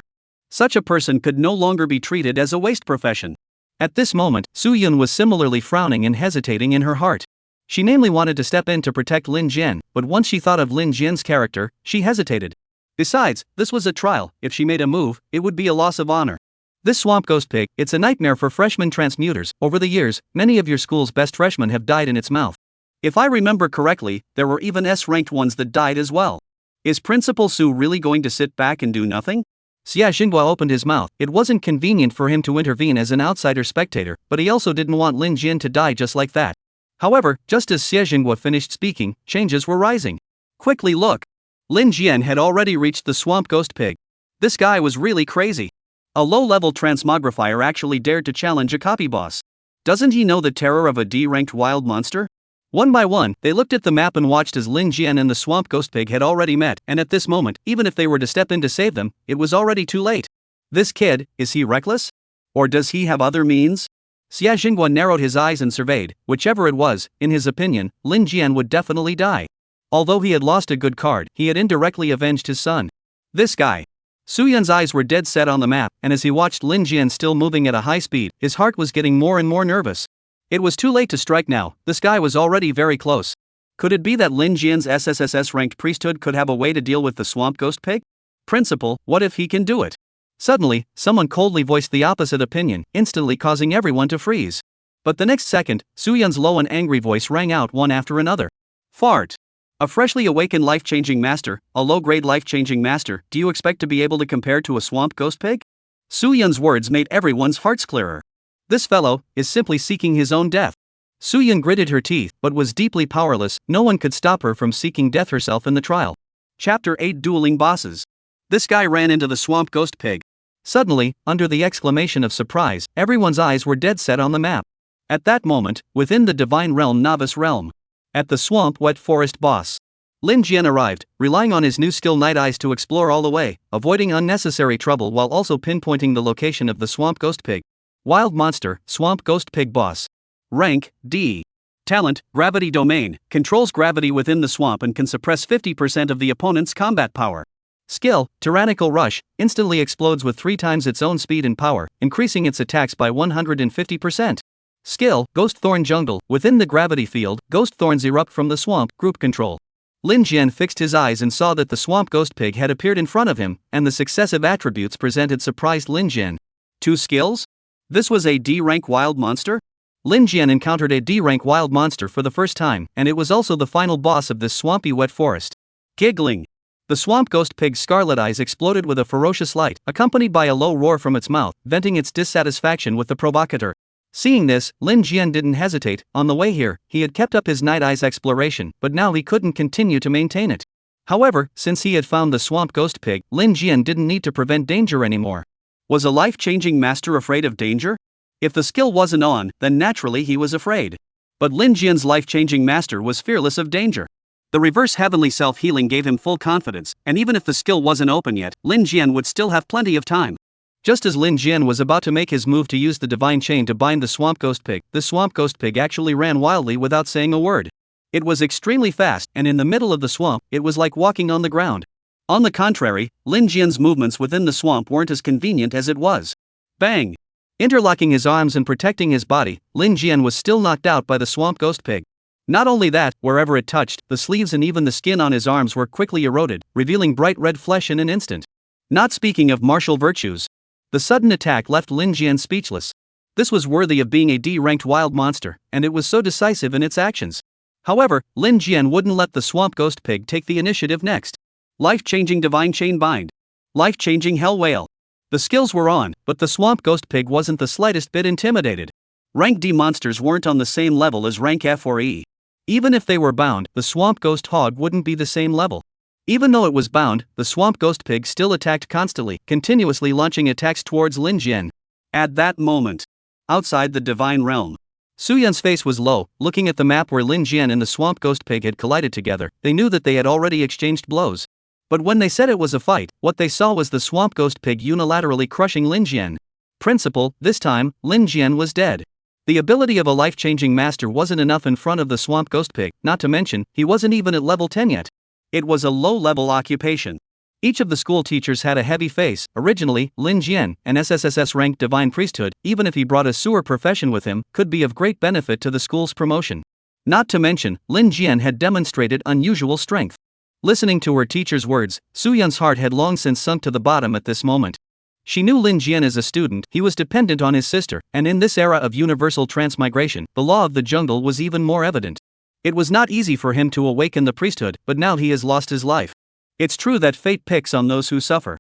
Such a person could no longer be treated as a waste profession. At this moment, Su Yun was similarly frowning and hesitating in her heart. She namely wanted to step in to protect Lin Jian, but once she thought of Lin Jian's character, she hesitated. Besides, this was a trial. If she made a move, it would be a loss of honor. This swamp ghost pig, it's a nightmare for freshman transmuters. Over the years, many of your school's best freshmen have died in its mouth. If I remember correctly, there were even S-ranked ones that died as well. Is Principal Su really going to sit back and do nothing? Xia Xinghua opened his mouth. It wasn't convenient for him to intervene as an outsider spectator, but he also didn't want Lin Jian to die just like that. However, just as Xia Xinghua finished speaking, changes were rising. Quickly look. Lin Jian had already reached the swamp ghost pig. This guy was really crazy. A low-level transmogrifier actually dared to challenge a copy boss. Doesn't he know the terror of a D-ranked wild monster? One by one, they looked at the map and watched as Lin Jian and the swamp ghost pig had already met, and at this moment, even if they were to step in to save them, it was already too late. This kid, is he reckless? Or does he have other means? Xia Xinghua narrowed his eyes and surveyed. Whichever it was, in his opinion, Lin Jian would definitely die. Although he had lost a good card, he had indirectly avenged his son. This guy. Suyun's eyes were dead set on the map, and as he watched Lin Jian still moving at a high speed, his heart was getting more and more nervous. It was too late to strike now. This guy was already very close. Could it be that Lin Jian's SSSS-ranked priesthood could have a way to deal with the swamp ghost pig? Principal, what if he can do it? Suddenly, someone coldly voiced the opposite opinion, instantly causing everyone to freeze. But the next second, Suyun's low and angry voice rang out one after another. Fart. A freshly awakened life-changing master, a low-grade life-changing master, do you expect to be able to compare to a swamp ghost pig? Suyun's words made everyone's hearts clearer. This fellow is simply seeking his own death. Suyun gritted her teeth, but was deeply powerless. No one could stop her from seeking death herself in the trial. Chapter 8 Dueling Bosses. This guy ran into the swamp ghost pig. Suddenly, under the exclamation of surprise, everyone's eyes were dead set on the map. At that moment, within the Divine Realm Novice Realm, at the Swamp Wet Forest boss, Lin Jian arrived, relying on his new skill Night Eyes to explore all the way, avoiding unnecessary trouble while also pinpointing the location of the swamp ghost pig. Wild monster, swamp ghost pig boss. Rank, D. Talent, gravity domain, controls gravity within the swamp and can suppress 50% of the opponent's combat power. Skill, Tyrannical Rush, instantly explodes with 3 times its own speed and power, increasing its attacks by 150%. Skill, Ghost Thorn Jungle, within the gravity field, ghost thorns erupt from the swamp. Group control. Lin Jian fixed his eyes and saw that the swamp ghost pig had appeared in front of him, and the successive attributes presented surprised Lin Jian. 2 skills? This was a D-rank wild monster? Lin Jian encountered a D-rank wild monster for the first time, and it was also the final boss of this swampy wet forest. Giggling. The swamp ghost pig's scarlet eyes exploded with a ferocious light, accompanied by a low roar from its mouth, venting its dissatisfaction with the provocateur. Seeing this, Lin Jian didn't hesitate. On the way here, he had kept up his Night Eyes exploration, but now he couldn't continue to maintain it. However, since he had found the swamp ghost pig, Lin Jian didn't need to prevent danger anymore. Was a life-changing master afraid of danger? If the skill wasn't on, then naturally he was afraid. But Lin Jian's life-changing master was fearless of danger. The reverse heavenly self-healing gave him full confidence, and even if the skill wasn't open yet, Lin Jian would still have plenty of time. Just as Lin Jian was about to make his move to use the divine chain to bind the swamp ghost pig, the swamp ghost pig actually ran wildly without saying a word. It was extremely fast, and in the middle of the swamp, it was like walking on the ground. On the contrary, Lin Jian's movements within the swamp weren't as convenient as it was. Bang! Interlocking his arms and protecting his body, Lin Jian was still knocked out by the swamp ghost pig. Not only that, wherever it touched, the sleeves and even the skin on his arms were quickly eroded, revealing bright red flesh in an instant. Not speaking of martial virtues. The sudden attack left Lin Jian speechless. This was worthy of being a D-ranked wild monster, and it was so decisive in its actions. However, Lin Jian wouldn't let the swamp ghost pig take the initiative next. Life-changing divine chain bind. Life-changing hell whale. The skills were on, but the swamp ghost pig wasn't the slightest bit intimidated. Rank D monsters weren't on the same level as rank F or E. Even if they were bound, the swamp ghost hog wouldn't be the same level. Even though it was bound, the swamp ghost pig still attacked constantly, continuously launching attacks towards Lin Jian. At that moment, outside the divine realm, Suyun's face was low. Looking at the map where Lin Jian and the swamp ghost pig had collided together, they knew that they had already exchanged blows. But when they said it was a fight, what they saw was the swamp ghost pig unilaterally crushing Lin Jian. Principal, this time, Lin Jian was dead. The ability of a life-changing master wasn't enough in front of the swamp ghost pig, not to mention, he wasn't even at level 10 yet. It was a low-level occupation. Each of the school teachers had a heavy face. Originally, Lin Jian, an SSSS-ranked divine priesthood, even if he brought a sewer profession with him, could be of great benefit to the school's promotion. Not to mention, Lin Jian had demonstrated unusual strength. Listening to her teacher's words, Suyun's heart had long since sunk to the bottom at this moment. She knew Lin Jian as a student, he was dependent on his sister, and in this era of universal transmigration, the law of the jungle was even more evident. It was not easy for him to awaken the priesthood, but now he has lost his life. It's true that fate picks on those who suffer.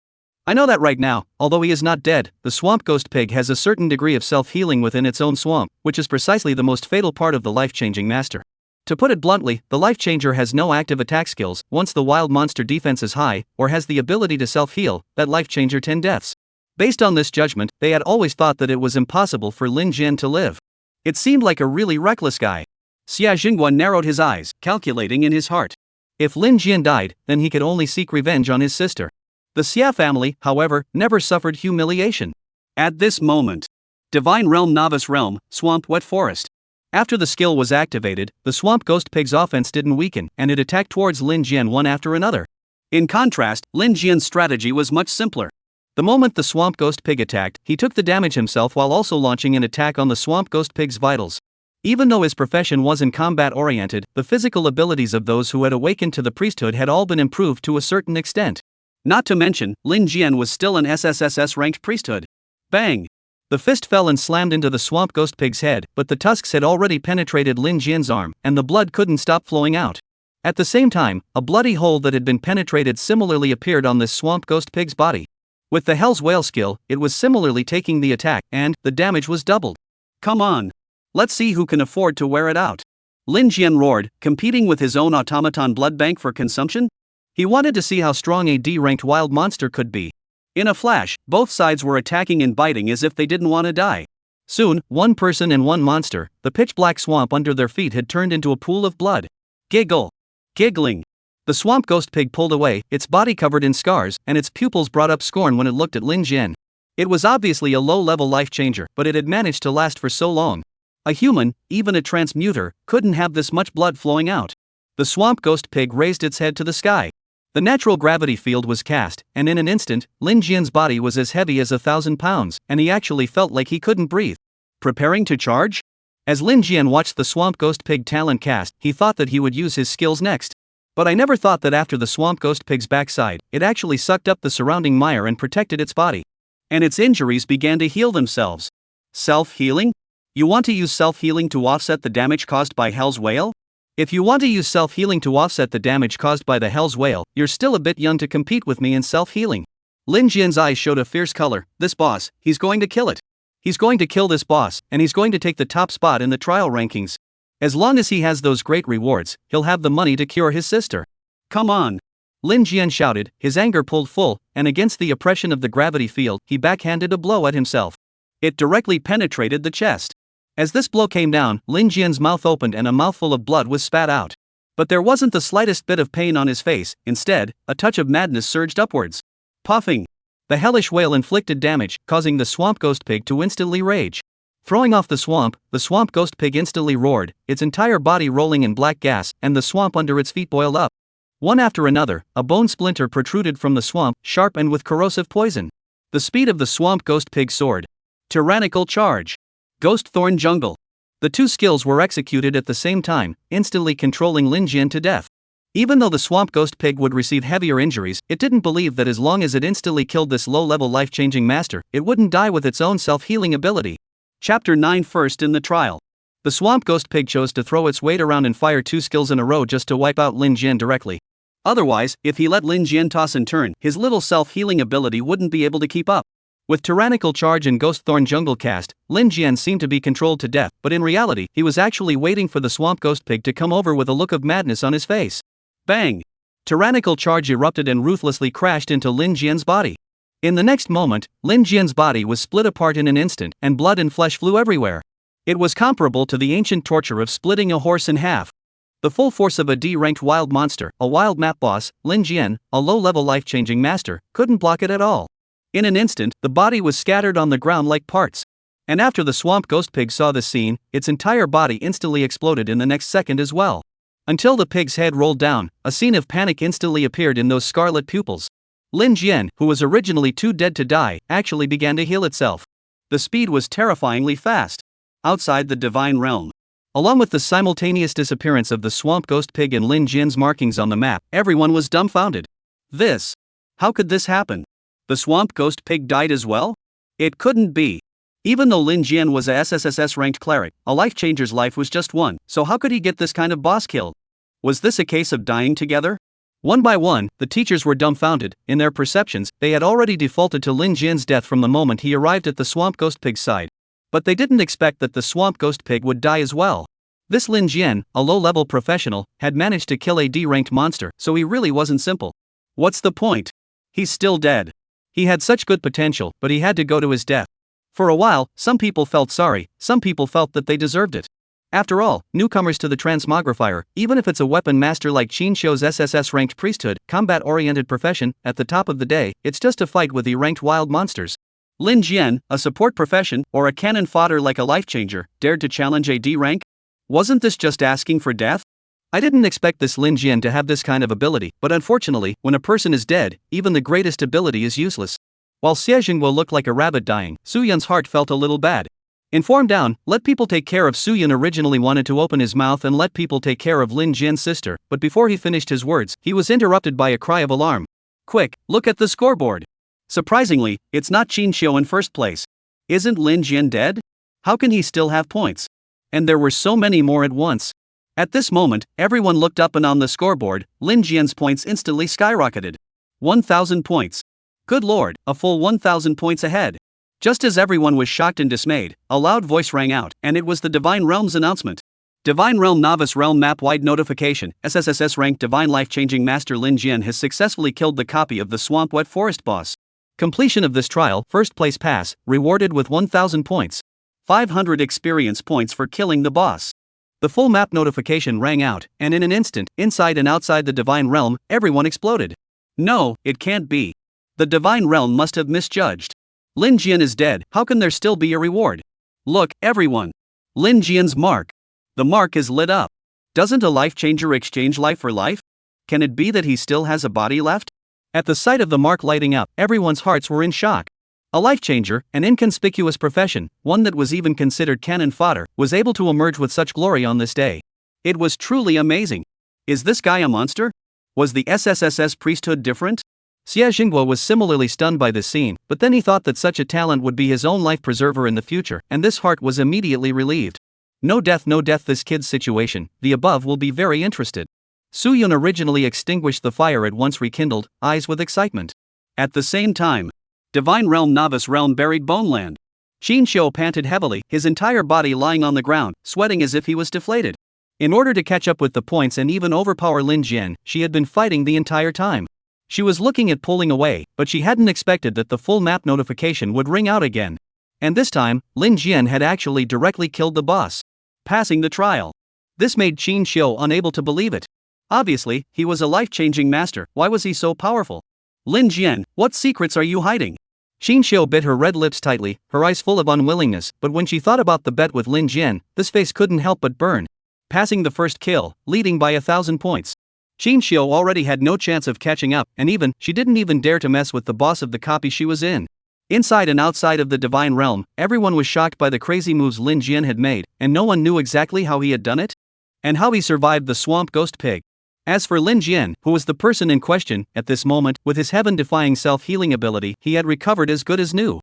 I know that right now, although he is not dead, the swamp ghost pig has a certain degree of self-healing within its own swamp, which is precisely the most fatal part of the life-changing master. To put it bluntly, the life changer has no active attack skills. Once the wild monster defense is high, or has the ability to self-heal, that life changer 10 deaths. Based on this judgment, they had always thought that it was impossible for Lin Jian to live. It seemed like a really reckless guy. Xia Jingguan narrowed his eyes, calculating in his heart. If Lin Jian died, then he could only seek revenge on his sister. The Xia family, however, never suffered humiliation. At this moment, Divine Realm Novice Realm, Swamp Wet Forest. After the skill was activated, the swamp ghost pig's offense didn't weaken, and it attacked towards Lin Jian one after another. In contrast, Lin Jian's strategy was much simpler. The moment the swamp ghost pig attacked, he took the damage himself while also launching an attack on the swamp ghost pig's vitals. Even though his profession wasn't combat-oriented, the physical abilities of those who had awakened to the priesthood had all been improved to a certain extent. Not to mention, Lin Jian was still an SSSS-ranked priesthood. Bang! The fist fell and slammed into the swamp ghost pig's head, but the tusks had already penetrated Lin Jian's arm, and the blood couldn't stop flowing out. At the same time, a bloody hole that had been penetrated similarly appeared on this swamp ghost pig's body. With the Hell's Whale skill, it was similarly taking the attack, and the damage was doubled. Come on! Let's see who can afford to wear it out. Lin Jian roared, competing with his own automaton blood bank for consumption? He wanted to see how strong a D-ranked wild monster could be. In a flash, both sides were attacking and biting as if they didn't want to die. Soon, one person and one monster, the pitch-black swamp under their feet had turned into a pool of blood. Giggle! Giggling! The swamp ghost pig pulled away, its body covered in scars, and its pupils brought up scorn when it looked at Lin Jian. It was obviously a low-level life changer, but it had managed to last for so long. A human, even a transmuter, couldn't have this much blood flowing out. The swamp ghost pig raised its head to the sky. The natural gravity field was cast, and in an instant, Lin Jian's body was as heavy as 1,000 pounds, and he actually felt like he couldn't breathe. Preparing to charge? As Lin Jian watched the swamp ghost pig talent cast, he thought that he would use his skills next. But I never thought that after the swamp ghost pig's backside, it actually sucked up the surrounding mire and protected its body. And its injuries began to heal themselves. Self-healing? You want to use self-healing to offset the damage caused by Hell's Whale? If you want to use self-healing to offset the damage caused by the Hell's Whale, you're still a bit young to compete with me in self-healing. Lin Jian's eyes showed a fierce color. This boss, he's going to kill it. He's going to kill this boss, and he's going to take the top spot in the trial rankings. As long as he has those great rewards, he'll have the money to cure his sister. Come on! Lin Jian shouted, his anger pulled full, and against the oppression of the gravity field, he backhanded a blow at himself. It directly penetrated the chest. As this blow came down, Lin Jian's mouth opened and a mouthful of blood was spat out. But there wasn't the slightest bit of pain on his face. Instead, a touch of madness surged upwards. Puffing. The hellish whale inflicted damage, causing the swamp ghost pig to instantly rage. Throwing off the swamp ghost pig instantly roared, its entire body rolling in black gas, and the swamp under its feet boiled up. One after another, a bone splinter protruded from the swamp, sharp and with corrosive poison. The speed of the swamp ghost pig soared. Tyrannical charge. Ghost Thorn Jungle. The two skills were executed at the same time, instantly controlling Lin Jian to death. Even though the swamp ghost pig would receive heavier injuries, it didn't believe that as long as it instantly killed this low-level life-changing master, it wouldn't die with its own self-healing ability. Chapter 9. First in the trial. The swamp ghost pig chose to throw its weight around and fire two skills in a row just to wipe out Lin Jian directly. Otherwise, if he let Lin Jian toss and turn, his little self-healing ability wouldn't be able to keep up. With Tyrannical Charge and Ghost Thorn Jungle cast, Lin Jian seemed to be controlled to death, but in reality, he was actually waiting for the swamp ghost pig to come over with a look of madness on his face. Bang! Tyrannical Charge erupted and ruthlessly crashed into Lin Jian's body. In the next moment, Lin Jian's body was split apart in an instant, and blood and flesh flew everywhere. It was comparable to the ancient torture of splitting a horse in half. The full force of a D-ranked wild monster, a wild map boss, Lin Jian, a low-level life-changing master, couldn't block it at all. In an instant, the body was scattered on the ground like parts. And after the swamp ghost pig saw this scene, its entire body instantly exploded in the next second as well. Until the pig's head rolled down, a scene of panic instantly appeared in those scarlet pupils. Lin Jian, who was originally too dead to die, actually began to heal itself. The speed was terrifyingly fast. Outside the divine realm. Along with the simultaneous disappearance of the swamp ghost pig and Lin Jian's markings on the map, everyone was dumbfounded. How could this happen? The swamp ghost pig died as well? It couldn't be. Even though Lin Jian was a SSSS ranked cleric, a life changer's life was just one, so how could he get this kind of boss kill? Was this a case of dying together? One by one, the teachers were dumbfounded. In their perceptions, they had already defaulted to Lin Jian's death from the moment he arrived at the swamp ghost pig's side. But they didn't expect that the swamp ghost pig would die as well. This Lin Jian, a low-level professional, had managed to kill a D-ranked monster, so he really wasn't simple. What's the point? He's still dead. He had such good potential, but he had to go to his death. For a while, some people felt sorry, some people felt that they deserved it. After all, newcomers to the transmogrifier, even if it's a weapon master like Qin Shou's SSS-ranked priesthood, combat-oriented profession, at the top of the day, it's just a fight with E-ranked wild monsters. Lin Jian, a support profession, or a cannon fodder like a life-changer, dared to challenge a D-rank? Wasn't this just asking for death? I didn't expect this Lin Jian to have this kind of ability, but unfortunately, when a person is dead, even the greatest ability is useless. While Xie Jingguo looked like a rabbit dying, Su Yun's heart felt a little bad. In form down, let people take care of Su Yun originally wanted to open his mouth and let people take care of Lin Jian's sister, but before he finished his words, he was interrupted by a cry of alarm. Quick, look at the scoreboard. Surprisingly, it's not Qin Shou in first place. Isn't Lin Jian dead? How can he still have points? And there were so many more at once. At this moment, everyone looked up and on the scoreboard, Lin Jian's points instantly skyrocketed. 1,000 points. Good lord, a full 1,000 points ahead. Just as everyone was shocked and dismayed, a loud voice rang out, and it was the Divine Realm's announcement. Divine Realm Novice Realm Map-wide notification, SSSS ranked Divine Life-Changing Master Lin Jian has successfully killed the copy of the Swamp Wet Forest boss. Completion of this trial, first place pass, rewarded with 1,000 points. 500 experience points for killing the boss. The full map notification rang out, and in an instant, inside and outside the Divine Realm, everyone exploded. No, it can't be. The Divine Realm must have misjudged. Lin Jian is dead, how can there still be a reward? Look, everyone. Lin Jian's mark. The mark is lit up. Doesn't a life changer exchange life for life? Can it be that he still has a body left? At the sight of the mark lighting up, everyone's hearts were in shock. A life changer, an inconspicuous profession, one that was even considered cannon fodder, was able to emerge with such glory on this day. It was truly amazing. Is this guy a monster? Was the SSSS priesthood different? Xie Jingguo was similarly stunned by this scene, but then he thought that such a talent would be his own life preserver in the future, and this heart was immediately relieved. No death this kid's situation, the above will be very interested. Su Yun originally extinguished the fire at once rekindled, eyes with excitement. At the same time, Divine Realm Novice Realm buried Boneland. Qin Shou panted heavily, his entire body lying on the ground, sweating as if he was deflated. In order to catch up with the points and even overpower Lin Jian, she had been fighting the entire time. She was looking at pulling away, but she hadn't expected that the full map notification would ring out again. And this time, Lin Jian had actually directly killed the boss, passing the trial. This made Qin Shou unable to believe it. Obviously, he was a life-changing master, why was he so powerful? Lin Jian, what secrets are you hiding? Qin Shou bit her red lips tightly, her eyes full of unwillingness, but when she thought about the bet with Lin Jian, this face couldn't help but burn. Passing the first kill, leading by 1,000 points. Qin Shou already had no chance of catching up, and she didn't even dare to mess with the boss of the copy she was in. Inside and outside of the Divine Realm, everyone was shocked by the crazy moves Lin Jian had made, and no one knew exactly how he had done it, and how he survived the swamp ghost pig. As for Lin Jian, who was the person in question, at this moment, with his heaven-defying self-healing ability, he had recovered as good as new.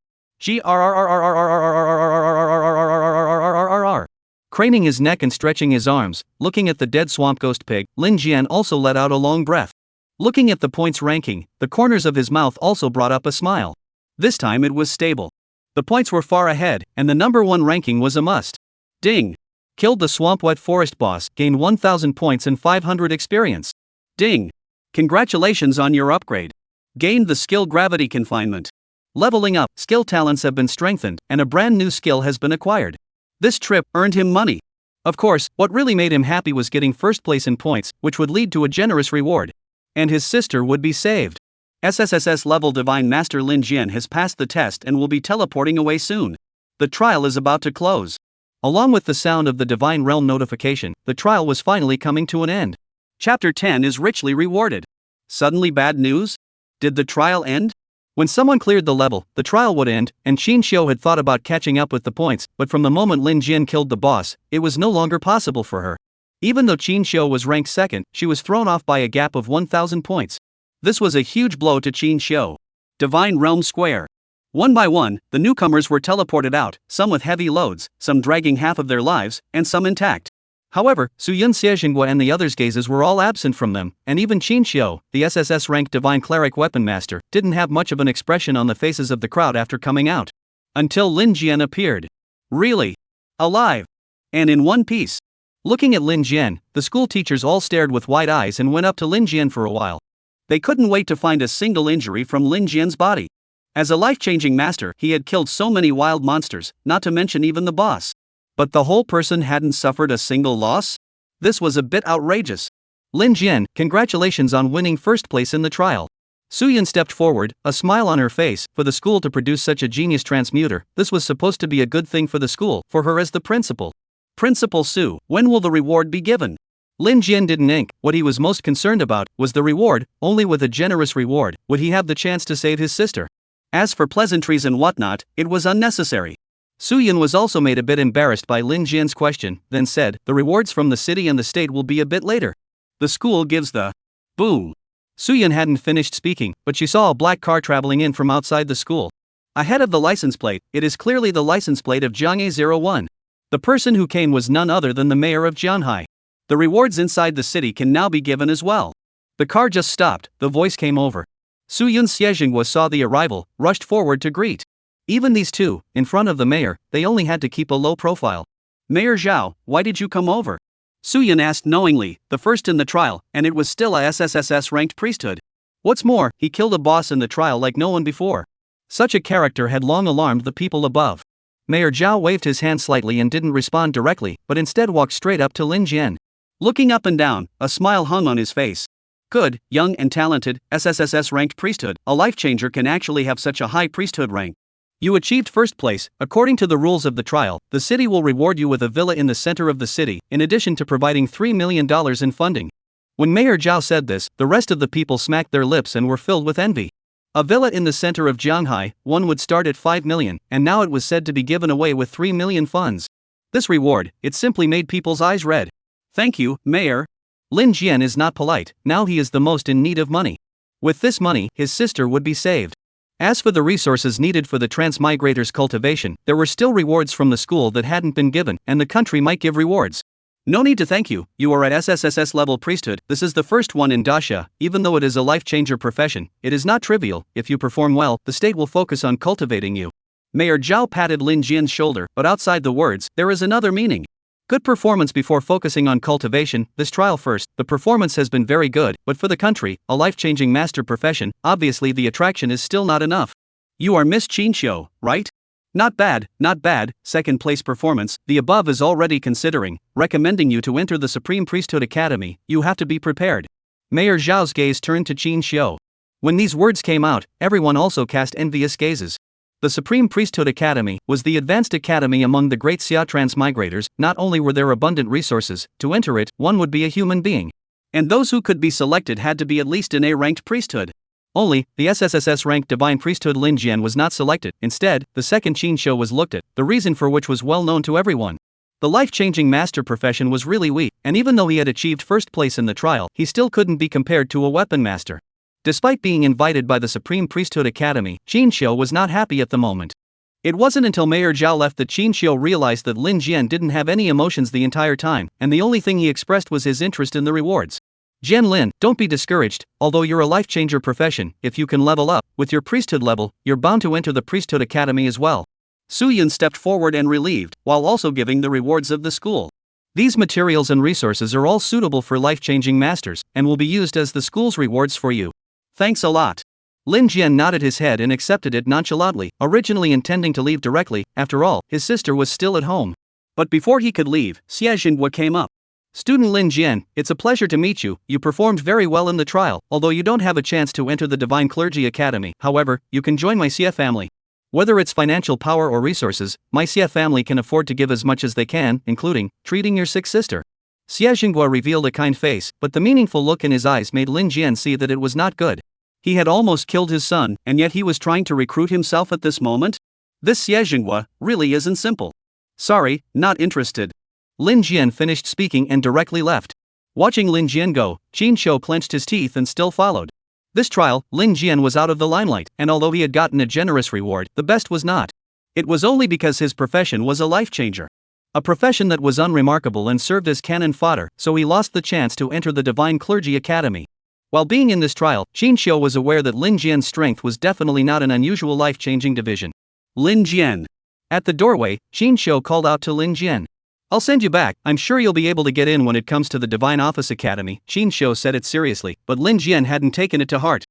Craning his neck and stretching his arms, looking at the dead swamp ghost pig, Lin Jian also let out a long breath. Looking at the points ranking, the corners of his mouth also brought up a smile. This time it was stable. The points were far ahead, and the number 1 ranking was a must. Ding! Killed the swamp wet forest boss, gained 1,000 points and 500 experience. Ding! Congratulations on your upgrade. Gained the skill gravity confinement. Leveling up, skill talents have been strengthened, and a brand new skill has been acquired. This trip earned him money. Of course, what really made him happy was getting first place in points, which would lead to a generous reward. And his sister would be saved. SSSS level Divine Master Lin Jian has passed the test and will be teleporting away soon. The trial is about to close. Along with the sound of the Divine Realm notification, the trial was finally coming to an end. Chapter 10 is richly rewarded. Suddenly bad news? Did the trial end? When someone cleared the level, the trial would end, and Qin Xiu had thought about catching up with the points, but from the moment Lin Jian killed the boss, it was no longer possible for her. Even though Qin Xiu was ranked second, she was thrown off by a gap of 1,000 points. This was a huge blow to Qin Xiu. Divine Realm Square. One by one, the newcomers were teleported out, some with heavy loads, some dragging half of their lives, and some intact. However, Su Yun Xiejingguo and the others' gazes were all absent from them, and even Qin Xiu, the SSS-ranked Divine Cleric Weapon Master, didn't have much of an expression on the faces of the crowd after coming out. Until Lin Jian appeared. Really? Alive? And in one piece. Looking at Lin Jian, the school teachers all stared with wide eyes and went up to Lin Jian for a while. They couldn't wait to find a single injury from Lin Jian's body. As a life-changing master, he had killed so many wild monsters, not to mention even the boss. But the whole person hadn't suffered a single loss? This was a bit outrageous. Lin Jian, congratulations on winning first place in the trial. Su Yun stepped forward, a smile on her face. For the school to produce such a genius transmuter, this was supposed to be a good thing for the school, for her as the principal. Principal Su, when will the reward be given? Lin Jian didn't ink. What he was most concerned about was the reward. Only with a generous reward would he have the chance to save his sister. As for pleasantries and whatnot, it was unnecessary. Su Yun was also made a bit embarrassed by Lin Jian's question, then said, the rewards from the city and the state will be a bit later. The school gives the boom. Su Yun hadn't finished speaking, but she saw a black car traveling in from outside the school. Ahead of the license plate, it is clearly the license plate of Jianghe 01. The person who came was none other than the mayor of Jianhai. The rewards inside the city can now be given as well. The car just stopped, the voice came over. Su Yun Xiejingguo saw the arrival, rushed forward to greet. Even these two, in front of the mayor, they only had to keep a low profile. Mayor Zhao, why did you come over? Su Yun asked knowingly, the first in the trial, and it was still a SSSS-ranked priesthood. What's more, he killed a boss in the trial like no one before. Such a character had long alarmed the people above. Mayor Zhao waved his hand slightly and didn't respond directly, but instead walked straight up to Lin Jian. Looking up and down, a smile hung on his face. Good, young and talented, SSSS-ranked priesthood, a life-changer can actually have such a high priesthood rank. You achieved first place. According to the rules of the trial, the city will reward you with a villa in the center of the city, in addition to providing $3 million in funding. When Mayor Zhao said this, the rest of the people smacked their lips and were filled with envy. A villa in the center of Jianghai, one would start at 5 million, and now it was said to be given away with 3 million funds. This reward, it simply made people's eyes red. Thank you, Mayor. Lin Jian is not polite, now he is the most in need of money. With this money, his sister would be saved. As for the resources needed for the transmigrators' cultivation, there were still rewards from the school that hadn't been given, and the country might give rewards. No need to thank you, you are at SSSS level priesthood. This is the first one in Dasha. Even though it is a life-changer profession, it is not trivial. If you perform well, the state will focus on cultivating you. Mayor Zhao patted Lin Jian's shoulder, but outside the words, there is another meaning. Good performance before focusing on cultivation. This trial first, the performance has been very good, but for the country, a life-changing master profession, obviously the attraction is still not enough. You are Miss Qin Xiu, right? Not bad, not bad. Second place performance. The above is already considering, recommending you to enter the Supreme Priesthood Academy. You have to be prepared. Mayor Zhao's gaze turned to Qin Xiu. When these words came out, everyone also cast envious gazes. The Supreme Priesthood Academy was the advanced academy among the great Xia transmigrators. Not only were there abundant resources, to enter it, one would be a human being. And those who could be selected had to be at least an A-ranked priesthood. Only, the SSSS-ranked divine priesthood Lin Jian was not selected. Instead, the second Qin Xiu was looked at, the reason for which was well known to everyone. The life-changing master profession was really weak, and even though he had achieved first place in the trial, he still couldn't be compared to a weapon master. Despite being invited by the Supreme Priesthood Academy, Qin Xiu was not happy at the moment. It wasn't until Mayor Zhao left that Qin Xiu realized that Lin Jian didn't have any emotions the entire time, and the only thing he expressed was his interest in the rewards. Jian Lin, don't be discouraged. Although you're a life-changer profession, if you can level up, with your priesthood level, you're bound to enter the Priesthood Academy as well. Su Yun stepped forward and relieved, while also giving the rewards of the school. These materials and resources are all suitable for life-changing masters, and will be used as the school's rewards for you. Thanks a lot. Lin Jian nodded his head and accepted it nonchalantly, originally intending to leave directly. After all, his sister was still at home. But before he could leave, Xiejingguo came up. Student Lin Jian, it's a pleasure to meet you. You performed very well in the trial, although you don't have a chance to enter the Divine Clergy Academy. However, you can join my Xia family. Whether it's financial power or resources, my Xia family can afford to give as much as they can, including treating your sick sister. Xiejingguo revealed a kind face, but the meaningful look in his eyes made Lin Jian see that it was not good. He had almost killed his son, and yet he was trying to recruit himself at this moment? This Xiejinghua really isn't simple. Sorry, not interested. Lin Jian finished speaking and directly left. Watching Lin Jian go, Qin Shou clenched his teeth and still followed. This trial, Lin Jian was out of the limelight, and although he had gotten a generous reward, the best was not. It was only because his profession was a life changer. A profession that was unremarkable and served as cannon fodder, so he lost the chance to enter the Divine Clergy Academy. While being in this trial, Qin Shou was aware that Lin Jian's strength was definitely not an unusual life-changing division. Lin Jian. At the doorway, Qin Shou called out to Lin Jian. I'll send you back, I'm sure you'll be able to get in when it comes to the Divine Office Academy. Qin Shou said it seriously, but Lin Jian hadn't taken it to heart.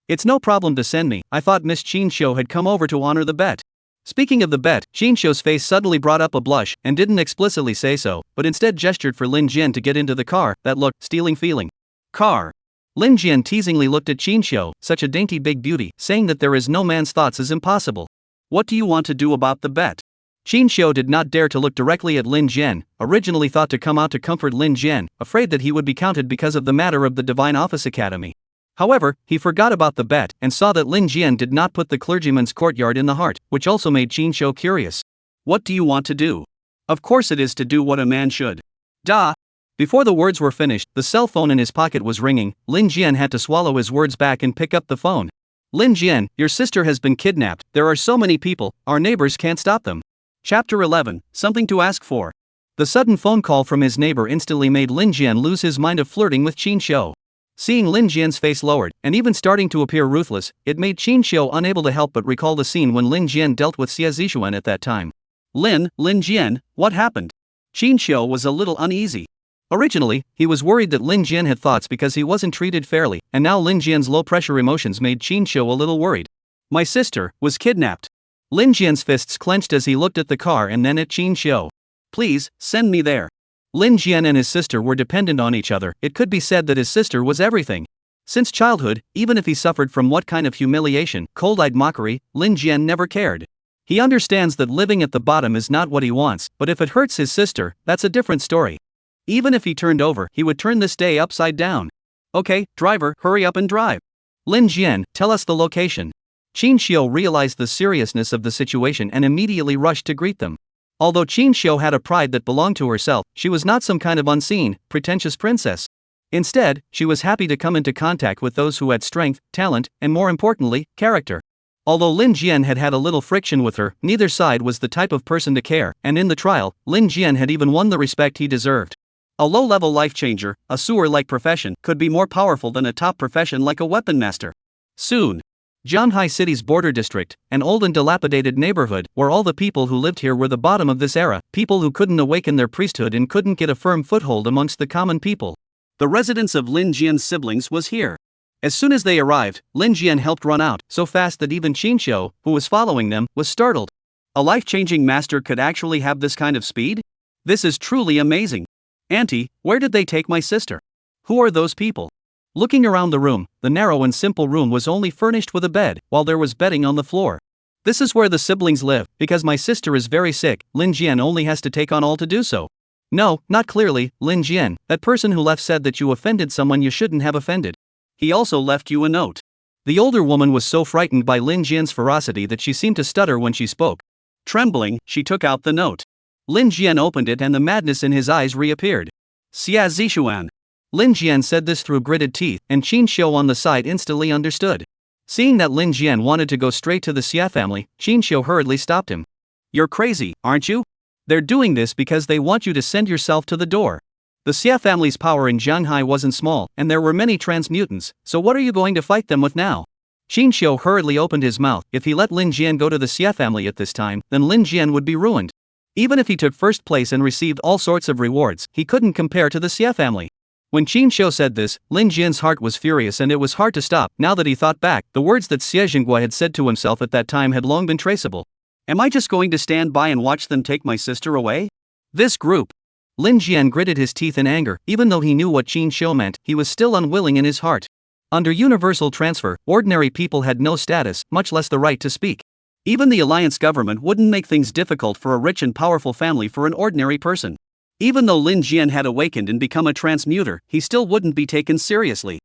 It's no problem to send me, I thought Miss Qin Shou had come over to honor the bet. Speaking of the bet, Qin Shou's face suddenly brought up a blush, and didn't explicitly say so, but instead gestured for Lin Jian to get into the car. That look, stealing feeling. Car. Lin Jian teasingly looked at Qin Shou, such a dainty big beauty, saying that there is no man's thoughts is impossible. What do you want to do about the bet? Qin Shou did not dare to look directly at Lin Jian, originally thought to come out to comfort Lin Jian, afraid that he would be counted because of the matter of the Divine Office Academy. However, he forgot about the bet, and saw that Lin Jian did not put the clergyman's courtyard in the heart, which also made Qin Shou curious. What do you want to do? Of course it is to do what a man should. Duh. Before the words were finished, the cell phone in his pocket was ringing. Lin Jian had to swallow his words back and pick up the phone. Lin Jian, your sister has been kidnapped, there are so many people, our neighbors can't stop them. Chapter 11, Something to Ask For. The sudden phone call from his neighbor instantly made Lin Jian lose his mind of flirting with Qin Shou. Seeing Lin Jian's face lowered, and even starting to appear ruthless, it made Qin Shou unable to help but recall the scene when Lin Jian dealt with Xie Zishuan at that time. Lin Jian, what happened? Qin Shou was a little uneasy. Originally, he was worried that Lin Jian had thoughts because he wasn't treated fairly, and now Lin Jian's low-pressure emotions made Qin Shou a little worried. My sister was kidnapped. Lin Jian's fists clenched as he looked at the car and then at Qin Shou. Please, send me there. Lin Jian and his sister were dependent on each other. It could be said that his sister was everything. Since childhood, even if he suffered from what kind of humiliation, cold-eyed mockery, Lin Jian never cared. He understands that living at the bottom is not what he wants, but if it hurts his sister, that's a different story. Even if he turned over, he would turn this day upside down. Okay, driver, hurry up and drive. Lin Jian, tell us the location. Qin Shou realized the seriousness of the situation and immediately rushed to greet them. Although Qin Shou had a pride that belonged to herself, she was not some kind of unseen, pretentious princess. Instead, she was happy to come into contact with those who had strength, talent, and more importantly, character. Although Lin Jian had had a little friction with her, neither side was the type of person to care, and in the trial, Lin Jian had even won the respect he deserved. A low-level life changer, a sewer-like profession, could be more powerful than a top profession like a weapon master. Soon. Zhanghai City's border district, an old and dilapidated neighborhood, where all the people who lived here were the bottom of this era, people who couldn't awaken their priesthood and couldn't get a firm foothold amongst the common people. The residence of Lin Jian's siblings was here. As soon as they arrived, Lin Jian helped run out, so fast that even Qin Shou, who was following them, was startled. A life-changing master could actually have this kind of speed? This is truly amazing. Auntie, where did they take my sister? Who are those people? Looking around the room, the narrow and simple room was only furnished with a bed, while there was bedding on the floor. This is where the siblings live, because my sister is very sick. Lin Jian only has to take on all to do so. No, not clearly, Lin Jian, that person who left said that you offended someone you shouldn't have offended. He also left you a note. The older woman was so frightened by Lin Jian's ferocity that she seemed to stutter when she spoke. Trembling, she took out the note. Lin Jian opened it and the madness in his eyes reappeared. Xie Zishuan. Lin Jian said this through gritted teeth, and Qin Shou on the side instantly understood. Seeing that Lin Jian wanted to go straight to the Xie family, Qin Shou hurriedly stopped him. You're crazy, aren't you? They're doing this because they want you to send yourself to the door. The Xie family's power in Zhanghai wasn't small, and there were many transmutants, so what are you going to fight them with now? Qin Shou hurriedly opened his mouth. If he let Lin Jian go to the Xie family at this time, then Lin Jian would be ruined. Even if he took first place and received all sorts of rewards, he couldn't compare to the Xie family. When Qin Shou said this, Lin Jian's heart was furious and it was hard to stop. Now that he thought back, the words that Xie Jinghua had said to himself at that time had long been traceable. Am I just going to stand by and watch them take my sister away? This group. Lin Jian gritted his teeth in anger. Even though he knew what Qin Shou meant, he was still unwilling in his heart. Under universal transfer, ordinary people had no status, much less the right to speak. Even the alliance government wouldn't make things difficult for a rich and powerful family for an ordinary person. Even though Lin Jian had awakened and become a transmuter, he still wouldn't be taken seriously.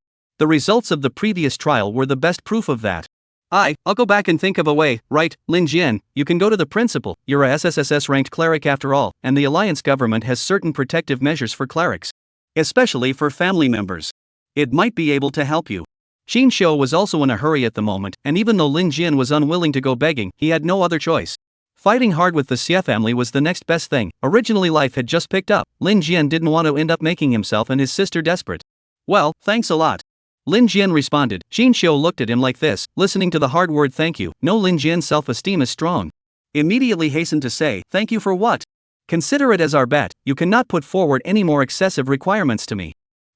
The results of the previous trial were the best proof of that. I'll go back and think of a way, right, Lin Jian, you can go to the principal, you're a SSSS ranked cleric after all, and the alliance government has certain protective measures for clerics. Especially for family members. It might be able to help you. Xin Xiu was also in a hurry at the moment, and even though Lin Jian was unwilling to go begging, he had no other choice. Fighting hard with the Xie family was the next best thing. Originally life had just picked up. Lin Jian didn't want to end up making himself and his sister desperate. Well, thanks a lot. Lin Jian responded. Xin Xiu looked at him like this, listening to the hard word thank you. No, Lin Jian's self-esteem is strong. Immediately hastened to say, thank you for what? Consider it as our bet, you cannot put forward any more excessive requirements to me.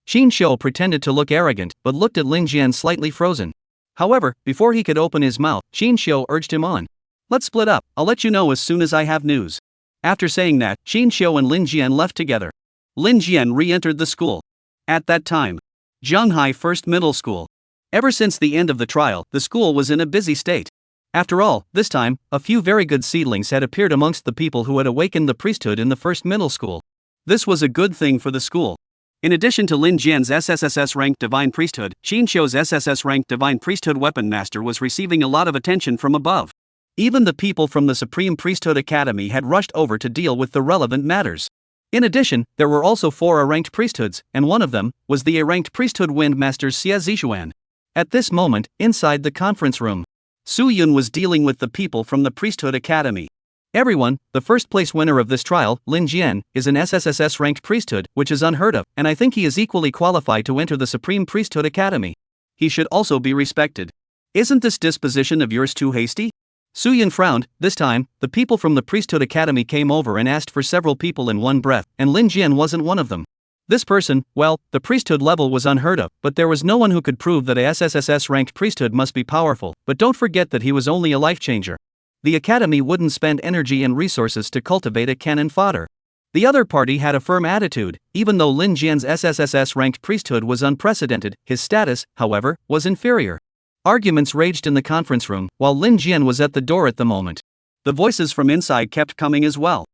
Xin Xiu pretended to look arrogant, but looked at Lin Jian slightly frozen. However, before he could open his mouth, Xin Xiu urged him on. Let's split up, I'll let you know as soon as I have news. After saying that, Xin Xiu and Lin Jian left together. Lin Jian re-entered the school. At that time, Zhanghai First Middle School. Ever since the end of the trial, the school was in a busy state. After all, this time, a few very good seedlings had appeared amongst the people who had awakened the priesthood in the first middle school. This was a good thing for the school. In addition to Lin Jian's SSSS-ranked divine priesthood, Xin Xiu's SSS-ranked divine priesthood weapon master was receiving a lot of attention from above. Even the people from the Supreme Priesthood Academy had rushed over to deal with the relevant matters. In addition, there were also 4 A-ranked priesthoods, and one of them was the A-ranked priesthood wind master Xie Zixuan. At this moment, inside the conference room, Su Yun was dealing with the people from the Priesthood Academy. Everyone, the first place winner of this trial, Lin Jian, is an SSSS ranked priesthood, which is unheard of, and I think he is equally qualified to enter the Supreme Priesthood Academy. He should also be respected. Isn't this disposition of yours too hasty? Su Yun frowned. This time, the people from the Priesthood Academy came over and asked for several people in one breath, and Lin Jian wasn't one of them. This person, well, the priesthood level was unheard of, but there was no one who could prove that a SSSS-ranked priesthood must be powerful, but don't forget that he was only a life changer. The academy wouldn't spend energy and resources to cultivate a cannon fodder. The other party had a firm attitude. Even though Lin Jian's SSSS-ranked priesthood was unprecedented, his status, however, was inferior. Arguments raged in the conference room, while Lin Jian was at the door at the moment. The voices from inside kept coming as well.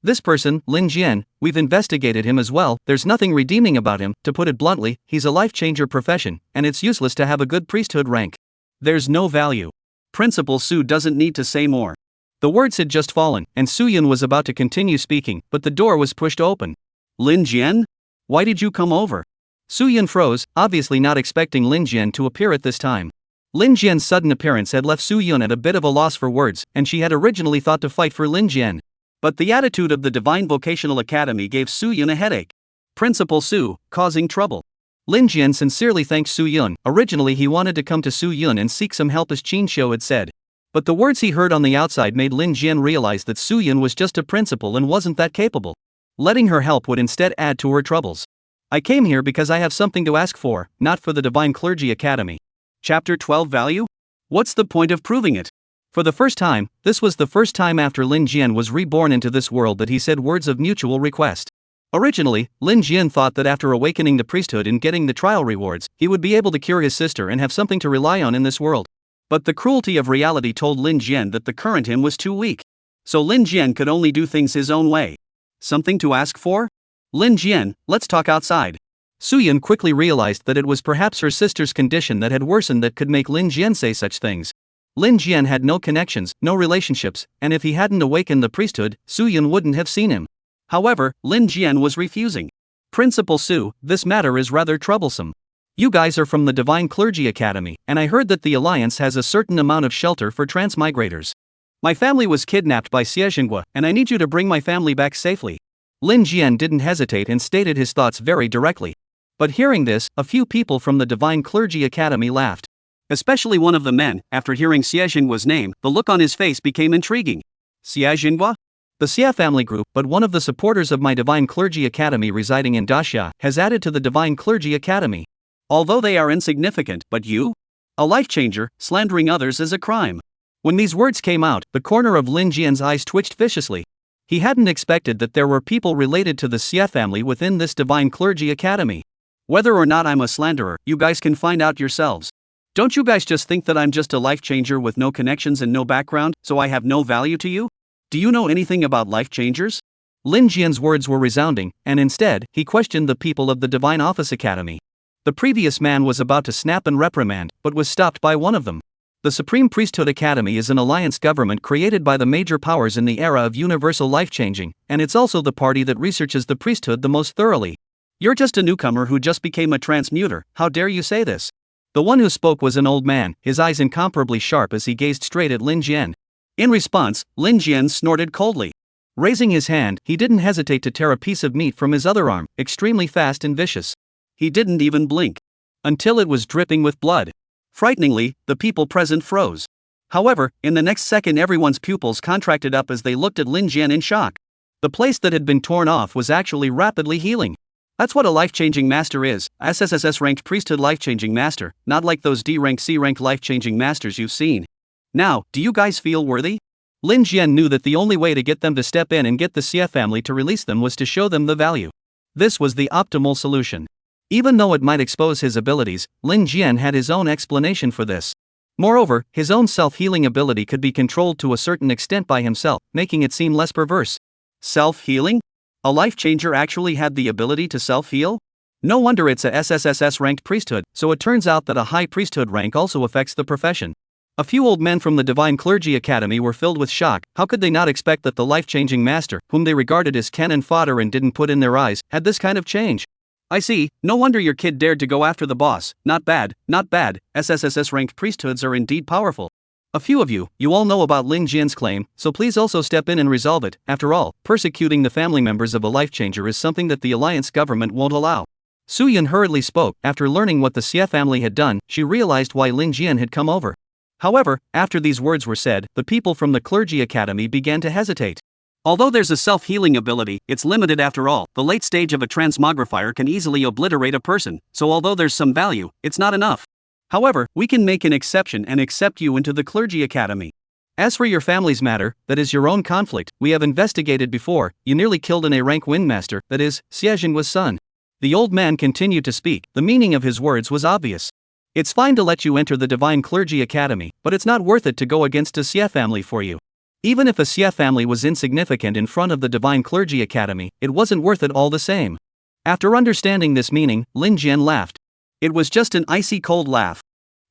This person, Lin Jian, we've investigated him as well, there's nothing redeeming about him, to put it bluntly, he's a life-changer profession, and it's useless to have a good priesthood rank. There's no value. Principal Su doesn't need to say more. The words had just fallen, and Su Yun was about to continue speaking, but the door was pushed open. Lin Jian? Why did you come over? Su Yun froze, obviously not expecting Lin Jian to appear at this time. Lin Jian's sudden appearance had left Su Yun at a bit of a loss for words, and she had originally thought to fight for Lin Jian. But the attitude of the Divine Vocational Academy gave Su Yun a headache. Principal Su, causing trouble. Lin Jian sincerely thanked Su Yun. Originally he wanted to come to Su Yun and seek some help as Qin Xiu had said. But the words he heard on the outside made Lin Jian realize that Su Yun was just a principal and wasn't that capable. Letting her help would instead add to her troubles. I came here because I have something to ask for, not for the Divine Clergy Academy. Chapter 12 Value? What's the point of proving it? For the first time, this was the first time after Lin Jian was reborn into this world that he said words of mutual request. Originally, Lin Jian thought that after awakening the priesthood and getting the trial rewards, he would be able to cure his sister and have something to rely on in this world. But the cruelty of reality told Lin Jian that the current him was too weak. So Lin Jian could only do things his own way. Something to ask for? Lin Jian, let's talk outside. Su Yun quickly realized that it was perhaps her sister's condition that had worsened that could make Lin Jian say such things. Lin Jian had no connections, no relationships, and if he hadn't awakened the priesthood, Su Yun wouldn't have seen him. However, Lin Jian was refusing. Principal Su, this matter is rather troublesome. You guys are from the Divine Clergy Academy, and I heard that the Alliance has a certain amount of shelter for transmigrators. My family was kidnapped by Xie Zhengua, and I need you to bring my family back safely. Lin Jian didn't hesitate and stated his thoughts very directly. But hearing this, a few people from the Divine Clergy Academy laughed. Especially one of the men. After hearing Xie Zhenggua's name, the look on his face became intriguing. Xie Zhenghua? The Xie family group, but one of the supporters of my Divine Clergy Academy residing in Daxia, has added to the Divine Clergy Academy. Although they are insignificant, but you? A life changer, slandering others is a crime. When these words came out, the corner of Lin Jian's eyes twitched viciously. He hadn't expected that there were people related to the Xie family within this Divine Clergy Academy. Whether or not I'm a slanderer, you guys can find out yourselves. Don't you guys just think that I'm just a life changer with no connections and no background, so I have no value to you? Do you know anything about life changers? Lin Jian's words were resounding, and instead, he questioned the people of the Divine Office Academy. The previous man was about to snap and reprimand, but was stopped by one of them. The Supreme Priesthood Academy is an alliance government created by the major powers in the era of universal life-changing, and it's also the party that researches the priesthood the most thoroughly. You're just a newcomer who just became a transmuter, how dare you say this? The one who spoke was an old man, his eyes incomparably sharp as he gazed straight at Lin Jian. In response, Lin Jian snorted coldly. Raising his hand, he didn't hesitate to tear a piece of meat from his other arm, extremely fast and vicious. He didn't even blink. Until it was dripping with blood. Frighteningly, the people present froze. However, in the next second everyone's pupils contracted up as they looked at Lin Jian in shock. The place that had been torn off was actually rapidly healing. That's what a life-changing master is, SSSS-ranked priesthood life-changing master, not like those D-rank C-rank life-changing masters you've seen. Now, do you guys feel worthy? Lin Jian knew that the only way to get them to step in and get the Xie family to release them was to show them the value. This was the optimal solution. Even though it might expose his abilities, Lin Jian had his own explanation for this. Moreover, his own self-healing ability could be controlled to a certain extent by himself, making it seem less perverse. Self-healing? A life-changer actually had the ability to self-heal? No wonder it's a SSSS-ranked priesthood, so it turns out that a high priesthood rank also affects the profession. A few old men from the Divine Clergy Academy were filled with shock. How could they not expect that the life-changing master, whom they regarded as cannon fodder and didn't put in their eyes, had this kind of change? I see, no wonder your kid dared to go after the boss. Not bad, not bad, SSSS-ranked priesthoods are indeed powerful. A few of you all know about Lin Jian's claim, so please also step in and resolve it. After all, persecuting the family members of a life-changer is something that the alliance government won't allow. Su Yun hurriedly spoke. After learning what the Xie family had done, she realized why Lin Jian had come over. However, after these words were said, the people from the Clergy Academy began to hesitate. Although there's a self-healing ability, it's limited after all. The late stage of a transmogrifier can easily obliterate a person, so although there's some value, it's not enough. However, we can make an exception and accept you into the Clergy Academy. As for your family's matter, that is your own conflict, we have investigated before. You nearly killed an A-rank windmaster, that is, Xie Jinhua's son. The old man continued to speak. The meaning of his words was obvious. It's fine to let you enter the Divine Clergy Academy, but it's not worth it to go against a Xie family for you. Even if a Xie family was insignificant in front of the Divine Clergy Academy, it wasn't worth it all the same. After understanding this meaning, Lin Jian laughed. It was just an icy cold laugh.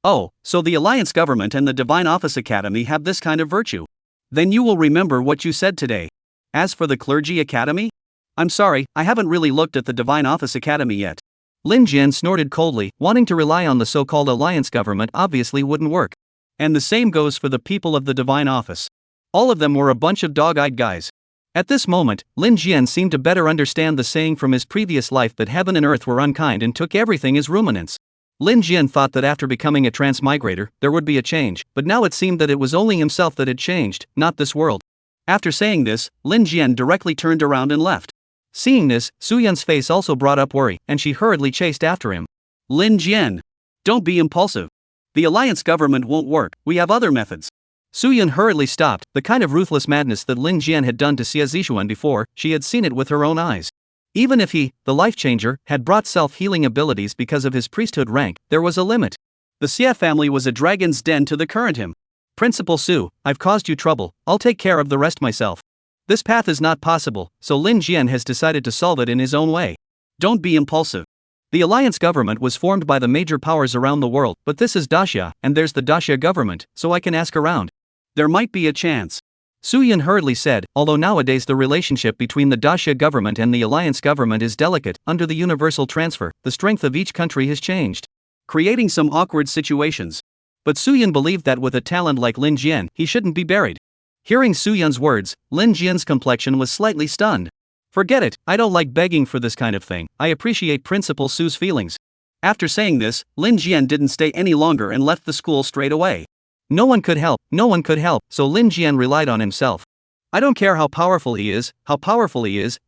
Oh, so the Alliance Government and the Divine Office Academy have this kind of virtue. Then you will remember what you said today. As for the Clergy Academy? I'm sorry, I haven't really looked at the Divine Office Academy yet. Lin Jian snorted coldly. Wanting to rely on the so-called Alliance Government obviously wouldn't work. And the same goes for the people of the Divine Office. All of them were a bunch of dog-eyed guys. At this moment, Lin Jian seemed to better understand the saying from his previous life that heaven and earth were unkind and took everything as ruminants. Lin Jian thought that after becoming a transmigrator, there would be a change, but now it seemed that it was only himself that had changed, not this world. After saying this, Lin Jian directly turned around and left. Seeing this, Su Yun's face also brought up worry, and she hurriedly chased after him. Lin Jian! Don't be impulsive. The Alliance Government won't work, we have other methods. Su Yun hurriedly stopped. The kind of ruthless madness that Lin Jian had done to Xie Zishuan before, she had seen it with her own eyes. Even if he, the life-changer, had brought self-healing abilities because of his priesthood rank, there was a limit. The Xie family was a dragon's den to the current him. Principal Su, I've caused you trouble, I'll take care of the rest myself. This path is not possible, so Lin Jian has decided to solve it in his own way. Don't be impulsive. The alliance government was formed by the major powers around the world, but this is Daxia, and there's the Daxia government, so I can ask around. There might be a chance. Su Yun hurriedly said, although nowadays the relationship between the Daxia government and the alliance government is delicate, under the universal transfer, the strength of each country has changed, creating some awkward situations. But Su Yun believed that with a talent like Lin Jian, he shouldn't be buried. Hearing Su Yun's words, Lin Jian's complexion was slightly stunned. Forget it, I don't like begging for this kind of thing, I appreciate Principal Su's feelings. After saying this, Lin Jian didn't stay any longer and left the school straight away. No one could help, so Lin Jian relied on himself. I don't care how powerful he is,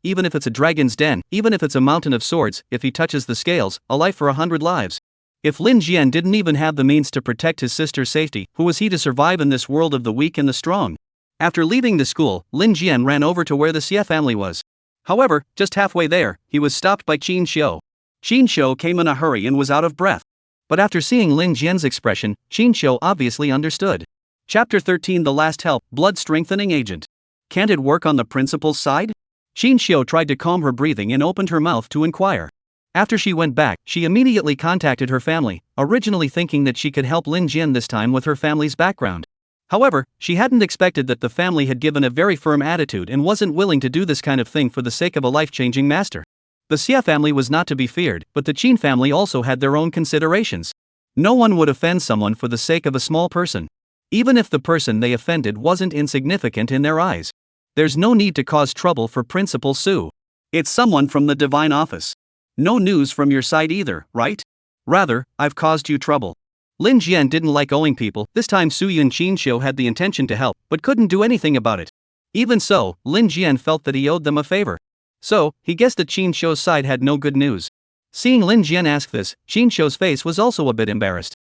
even if it's a dragon's den, even if it's a mountain of swords, if he touches the scales, a life for 100 lives. If Lin Jian didn't even have the means to protect his sister's safety, who was he to survive in this world of the weak and the strong? After leaving the school, Lin Jian ran over to where the Xie family was. However, just halfway there, he was stopped by Qin Xiu. Qin Xiu came in a hurry and was out of breath. But after seeing Lin Jian's expression, Qin Xiu obviously understood. Chapter 13 The Last Help, Blood Strengthening Agent. Can't it work on the principal's side? Qin Xiu tried to calm her breathing and opened her mouth to inquire. After she went back, she immediately contacted her family, originally thinking that she could help Lin Jian this time with her family's background. However, she hadn't expected that the family had given a very firm attitude and wasn't willing to do this kind of thing for the sake of a life-changing master. The Xia family was not to be feared, but the Qin family also had their own considerations. No one would offend someone for the sake of a small person, even if the person they offended wasn't insignificant in their eyes. There's no need to cause trouble for Principal Su. It's someone from the divine office. No news from your side either, right? Rather, I've caused you trouble. Lin Jian didn't like owing people. This time Su Yun Qinxiu had the intention to help, but couldn't do anything about it. Even so, Lin Jian felt that he owed them a favor. So, he guessed that Qinxiu's side had no good news. Seeing Lin Jian ask this, Qinxiu's face was also a bit embarrassed.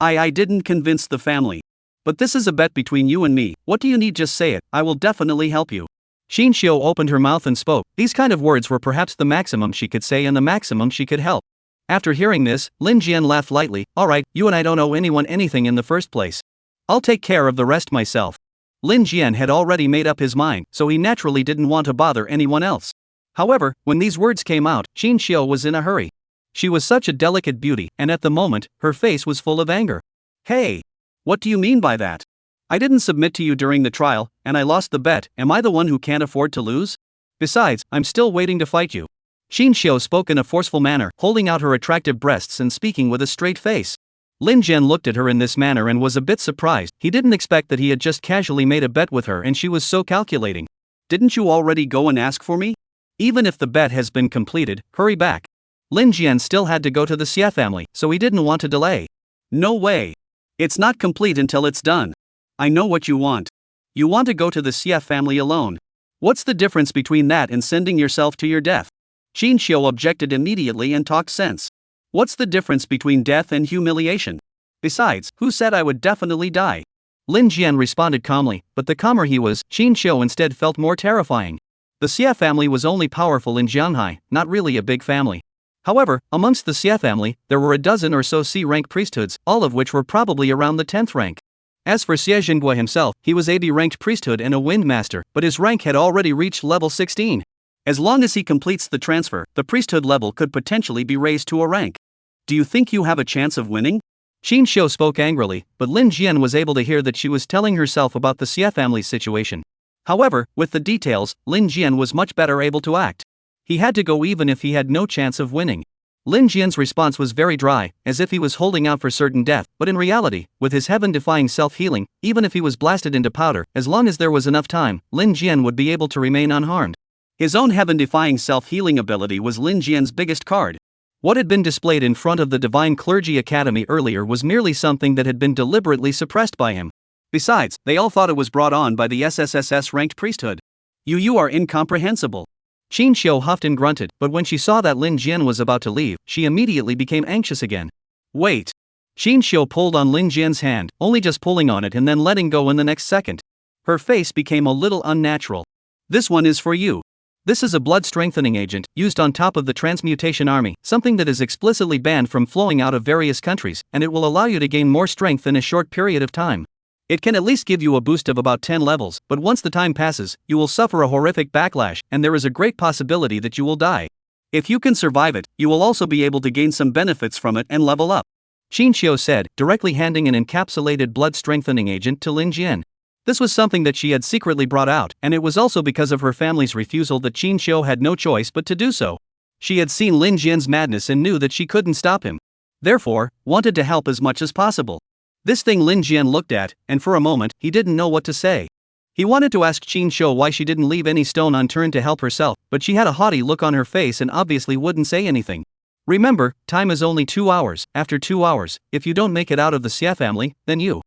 I didn't convince the family. But this is a bet between you and me. What do you need? Just say it, I will definitely help you. Qinxiu opened her mouth and spoke. These kind of words were perhaps the maximum she could say and the maximum she could help. After hearing this, Lin Jian laughed lightly. Alright, you and I don't owe anyone anything in the first place. I'll take care of the rest myself. Lin Jian had already made up his mind, so he naturally didn't want to bother anyone else. However, when these words came out, Qinxiu was in a hurry. She was such a delicate beauty, and at the moment, her face was full of anger. Hey! What do you mean by that? I didn't submit to you during the trial, and I lost the bet. Am I the one who can't afford to lose? Besides, I'm still waiting to fight you. Qinxiu spoke in a forceful manner, holding out her attractive breasts and speaking with a straight face. Lin Jian looked at her in this manner and was a bit surprised. He didn't expect that he had just casually made a bet with her and she was so calculating. Didn't you already go and ask for me? Even if the bet has been completed, hurry back. Lin Jian still had to go to the Xia family, so he didn't want to delay. No way. It's not complete until it's done. I know what you want. You want to go to the Xia family alone. What's the difference between that and sending yourself to your death? Qinxiu objected immediately and talked sense. What's the difference between death and humiliation? Besides, who said I would definitely die? Lin Jian responded calmly, but the calmer he was, Qinxiu instead felt more terrifying. The Xia family was only powerful in Jianhai, not really a big family. However, amongst the Xia family, there were a dozen or so C-rank priesthoods, all of which were probably around the 10th rank. As for Xie Jingguo himself, he was a D-ranked priesthood and a wind master, but his rank had already reached level 16. As long as he completes the transfer, the priesthood level could potentially be raised to a rank. Do you think you have a chance of winning? Qinxiu spoke angrily, but Lin Jian was able to hear that she was telling herself about the Xia family's situation. However, with the details, Lin Jian was much better able to act. He had to go even if he had no chance of winning. Lin Jian's response was very dry, as if he was holding out for certain death, but in reality, with his heaven-defying self-healing, even if he was blasted into powder, as long as there was enough time, Lin Jian would be able to remain unharmed. His own heaven-defying self-healing ability was Lin Jian's biggest card. What had been displayed in front of the Divine Clergy Academy earlier was merely something that had been deliberately suppressed by him. Besides, they all thought it was brought on by the SSSS-ranked priesthood. You are incomprehensible. Qinxiu huffed and grunted, but when she saw that Lin Jian was about to leave, she immediately became anxious again. Wait. Qinxiu pulled on Lin Jian's hand, only just pulling on it and then letting go in the next second. Her face became a little unnatural. This one is for you. This is a blood-strengthening agent, used on top of the transmutation army, something that is explicitly banned from flowing out of various countries, and it will allow you to gain more strength in a short period of time. It can at least give you a boost of about 10 levels, but once the time passes, you will suffer a horrific backlash, and there is a great possibility that you will die. If you can survive it, you will also be able to gain some benefits from it and level up. Qinxiu said, directly handing an encapsulated blood-strengthening agent to Lin Jian. This was something that she had secretly brought out, and it was also because of her family's refusal that Qinxiu had no choice but to do so. She had seen Lin Jian's madness and knew that she couldn't stop him. Therefore, wanted to help as much as possible. This thing Lin Jian looked at, and for a moment, he didn't know what to say. He wanted to ask Qinxiu why she didn't leave any stone unturned to help herself, but she had a haughty look on her face and obviously wouldn't say anything. Remember, time is only 2 hours. After 2 hours, if you don't make it out of the Xia family, then you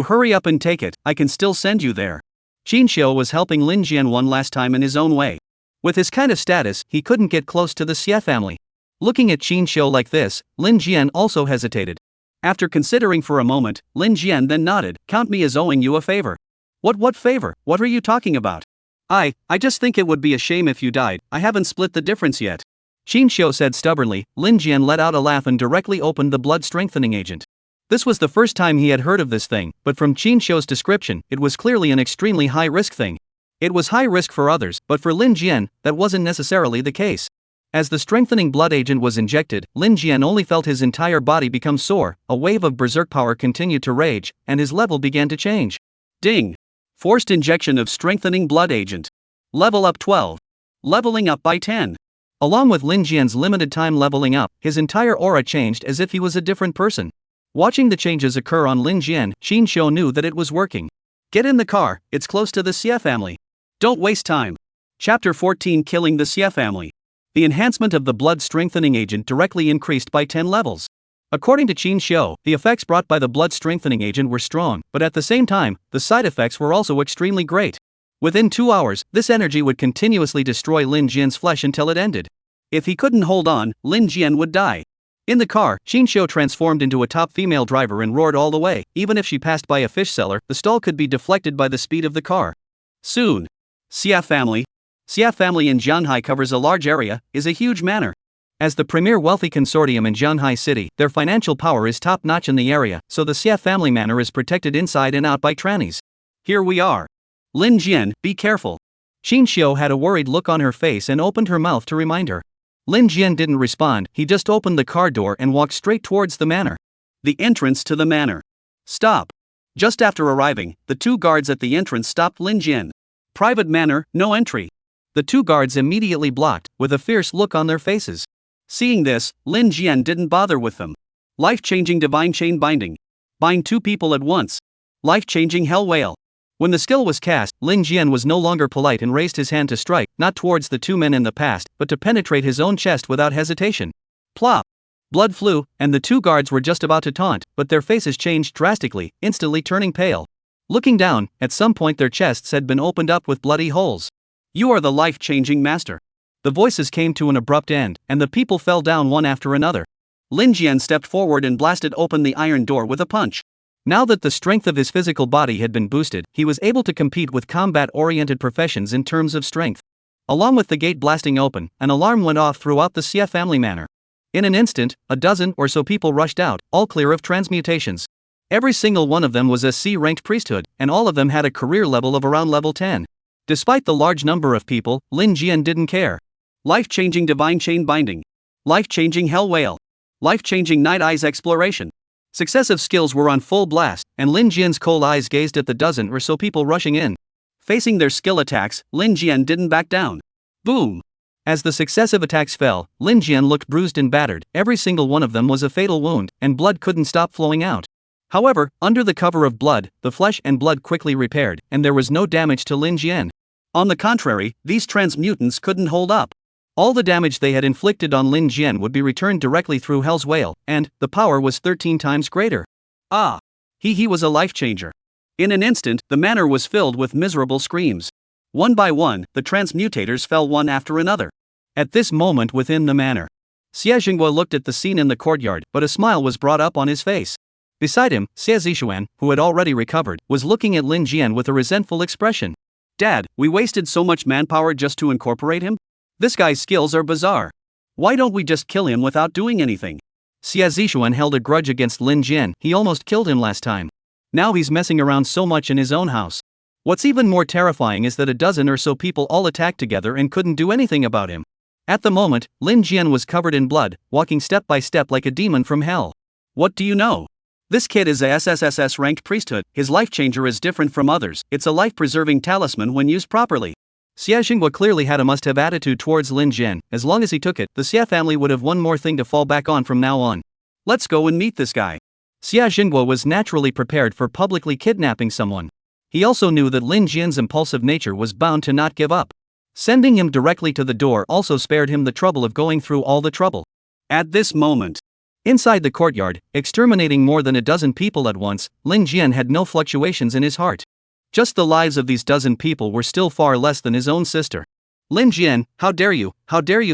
hurry up and take it, I can still send you there. Qinxiu was helping Lin Jian one last time in his own way. With his kind of status, he couldn't get close to the Xia family. Looking at Qinxiu like this, Lin Jian also hesitated. After considering for a moment, Lin Jian then nodded. Count me as owing you a favor. What favor? What are you talking about? I just think it would be a shame if you died. I haven't split the difference yet. Qinxiu said stubbornly. Lin Jian let out a laugh and directly opened the blood-strengthening agent. This was the first time he had heard of this thing, but from Qinxiu's description, it was clearly an extremely high-risk thing. It was high risk for others, but for Lin Jian, that wasn't necessarily the case. As the strengthening blood agent was injected, Lin Jian only felt his entire body become sore, a wave of berserk power continued to rage, and his level began to change. Ding! Forced injection of strengthening blood agent. Level up 12. Leveling up by 10. Along with Lin Jian's limited time leveling up, his entire aura changed as if he was a different person. Watching the changes occur on Lin Jian, Qin Shou knew that it was working. Get in the car, it's close to the Xie family. Don't waste time. Chapter 14, Killing the Xie family. The enhancement of the blood strengthening agent directly increased by 10 levels. According to Qin Shou, the effects brought by the blood strengthening agent were strong, but at the same time, the side effects were also extremely great. Within 2 hours, this energy would continuously destroy Lin Jian's flesh until it ended. If he couldn't hold on, Lin Jian would die. In the car, Qin Shou transformed into a top female driver and roared all the way. Even if she passed by a fish seller, the stall could be deflected by the speed of the car. Soon. Xie family. Xie family in Jianhai covers a large area, is a huge manor. As the premier wealthy consortium in Jianhai City, their financial power is top-notch in the area, so the Xie family manor is protected inside and out by trannies. Here we are. Lin Jian, be careful. Qin Shou had a worried look on her face and opened her mouth to remind her. Lin Jian didn't respond, he just opened the car door and walked straight towards the manor. The entrance to the manor. Stop. Just after arriving, the 2 guards at the entrance stopped Lin Jian. Private manor, no entry. The 2 guards immediately blocked, with a fierce look on their faces. Seeing this, Lin Jian didn't bother with them. Life-changing divine chain binding. Bind 2 people at once. Life-changing hell whale. When the skill was cast, Lin Jian was no longer polite and raised his hand to strike, not towards the 2 men in the past, but to penetrate his own chest without hesitation. Plop! Blood flew, and the 2 guards were just about to taunt, but their faces changed drastically, instantly turning pale. Looking down, at some point their chests had been opened up with bloody holes. You are the life-changing master. The voices came to an abrupt end, and the people fell down one after another. Lin Jian stepped forward and blasted open the iron door with a punch. Now that the strength of his physical body had been boosted, he was able to compete with combat-oriented professions in terms of strength. Along with the gate blasting open, an alarm went off throughout the Xie family manor. In an instant, a dozen or so people rushed out, all clear of transmutations. Every single one of them was a C-ranked priesthood, and all of them had a career level of around level 10. Despite the large number of people, Lin Jian didn't care. Life-changing divine chain binding. Life-changing hell whale. Life-changing night eyes exploration. Successive skills were on full blast, and Lin Jian's cold eyes gazed at the dozen or so people rushing in. Facing their skill attacks, Lin Jian didn't back down. Boom! As the successive attacks fell, Lin Jian looked bruised and battered. Every single one of them was a fatal wound, and blood couldn't stop flowing out. However, under the cover of blood, the flesh and blood quickly repaired, and there was no damage to Lin Jian. On the contrary, these transmutants couldn't hold up. All the damage they had inflicted on Lin Jian would be returned directly through Hell's Whale, and the power was 13 times greater. Ah! He was a life-changer. In an instant, the manor was filled with miserable screams. One by one, the transmutators fell one after another. At this moment within the manor, Xie Jingguo looked at the scene in the courtyard, but a smile was brought up on his face. Beside him, Xie Zishuan, who had already recovered, was looking at Lin Jian with a resentful expression. Dad, we wasted so much manpower just to incorporate him? This guy's skills are bizarre. Why don't we just kill him without doing anything? Xie Zishuan held a grudge against Lin Jian, he almost killed him last time. Now he's messing around so much in his own house. What's even more terrifying is that a dozen or so people all attacked together and couldn't do anything about him. At the moment, Lin Jian was covered in blood, walking step by step like a demon from hell. What do you know? This kid is a SSSS ranked priesthood, his life changer is different from others, it's a life-preserving talisman when used properly. Xie Jingguo clearly had a must-have attitude towards Lin Jian. As long as he took it, the Xie family would have one more thing to fall back on from now on. Let's go and meet this guy. Xie Jingguo was naturally prepared for publicly kidnapping someone. He also knew that Lin Jian's impulsive nature was bound to not give up. Sending him directly to the door also spared him the trouble of going through all the trouble. At this moment, inside the courtyard, exterminating more than a dozen people at once, Lin Jian had no fluctuations in his heart. Just the lives of these dozen people were still far less than his own sister. Lin Jian, how dare you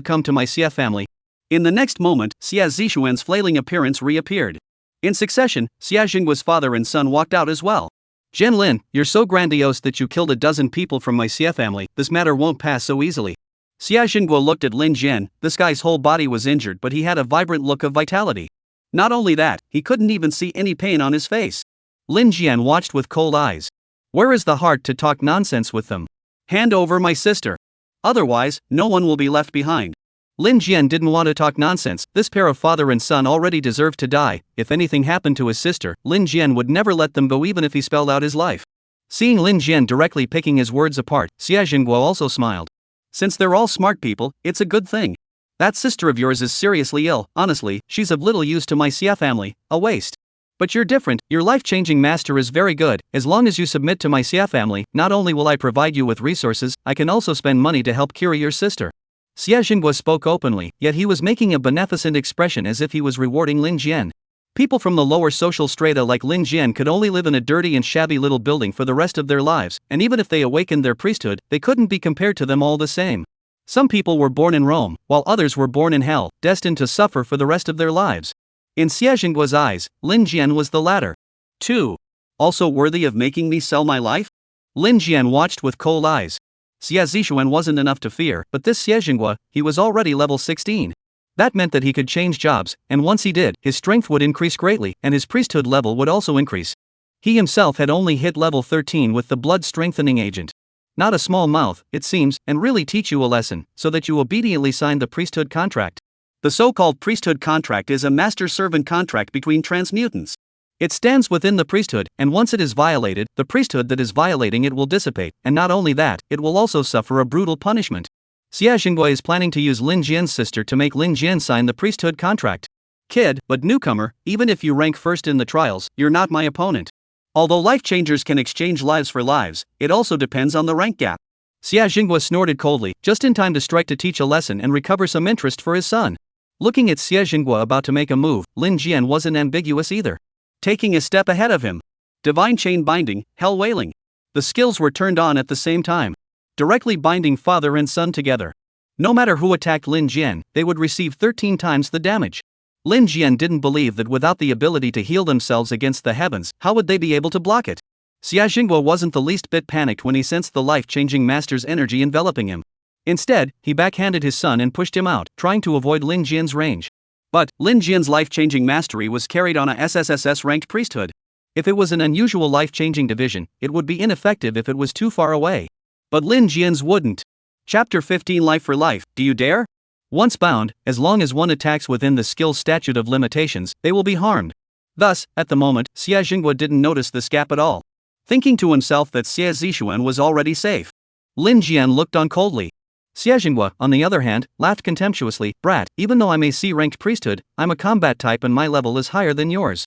come to my Xie family? In the next moment, Xie Zishuan's flailing appearance reappeared. In succession, Xie Jingguo's father and son walked out as well. Zhen Lin, you're so grandiose that you killed a dozen people from my Xie family, this matter won't pass so easily. Xie Jingguo looked at Lin Jian, this guy's whole body was injured but he had a vibrant look of vitality. Not only that, he couldn't even see any pain on his face. Lin Jian watched with cold eyes. Where is the heart to talk nonsense with them? Hand over my sister. Otherwise, no one will be left behind. Lin Jian didn't want to talk nonsense. This pair of father and son already deserved to die. If anything happened to his sister, Lin Jian would never let them go even if he spelled out his life. Seeing Lin Jian directly picking his words apart, Xia Jingguo also smiled. Since they're all smart people, it's a good thing. That sister of yours is seriously ill. Honestly, she's of little use to my Xia family, a waste. But you're different. Your life-changing master is very good. As long as you submit to my Xia family, not only will I provide you with resources, I can also spend money to help cure your sister. Xia Jingguo spoke openly, yet he was making a beneficent expression as if he was rewarding Lin Jian. People from the lower social strata like Lin Jian could only live in a dirty and shabby little building for the rest of their lives, and even if they awakened their priesthood, they couldn't be compared to them all the same. Some people were born in Rome, while others were born in hell, destined to suffer for the rest of their lives. In Xia Jingguo's eyes, Lin Jian was the latter. 2. Also worthy of making me sell my life? Lin Jian watched with cold eyes. Xia Zishuan wasn't enough to fear, but this Xia Jingguo, he was already level 16. That meant that he could change jobs, and once he did, his strength would increase greatly, and his priesthood level would also increase. He himself had only hit level 13 with the blood strengthening agent. Not a small mouth, it seems, and really teach you a lesson, so that you obediently sign the priesthood contract. The so-called priesthood contract is a master-servant contract between transmutants. It stands within the priesthood, and once it is violated, the priesthood that is violating it will dissipate, and not only that, it will also suffer a brutal punishment. Xia Jingguo is planning to use Lin Jian's sister to make Lin Jian sign the priesthood contract. Kid, but newcomer, even if you rank first in the trials, you're not my opponent. Although life changers can exchange lives for lives, it also depends on the rank gap. Xia Jingguo snorted coldly, just in time to strike to teach a lesson and recover some interest for his son. Looking at Xia Jingguo about to make a move, Lin Jian wasn't ambiguous either. Taking a step ahead of him. Divine chain binding, hell wailing. The skills were turned on at the same time, directly binding father and son together. No matter who attacked Lin Jian, they would receive 13 times the damage. Lin Jian didn't believe that without the ability to heal themselves against the heavens, how would they be able to block it? Xia Jingguo wasn't the least bit panicked when he sensed the life-changing master's energy enveloping him. Instead, he backhanded his son and pushed him out, trying to avoid Lin Jian's range. But Lin Jian's life-changing mastery was carried on a SSSS-ranked priesthood. If it was an unusual life-changing division, it would be ineffective if it was too far away. But Lin Jian's wouldn't. Chapter 15 Life for Life, do you dare? Once bound, as long as one attacks within the skill's statute of limitations, they will be harmed. Thus, at the moment, Xia Jingguo didn't notice this gap at all. Thinking to himself that Xia Zishuan was already safe. Lin Jian looked on coldly. Xia Jingguo, on the other hand, laughed contemptuously. Brat, even though I'm a C-ranked priesthood, I'm a combat type and my level is higher than yours.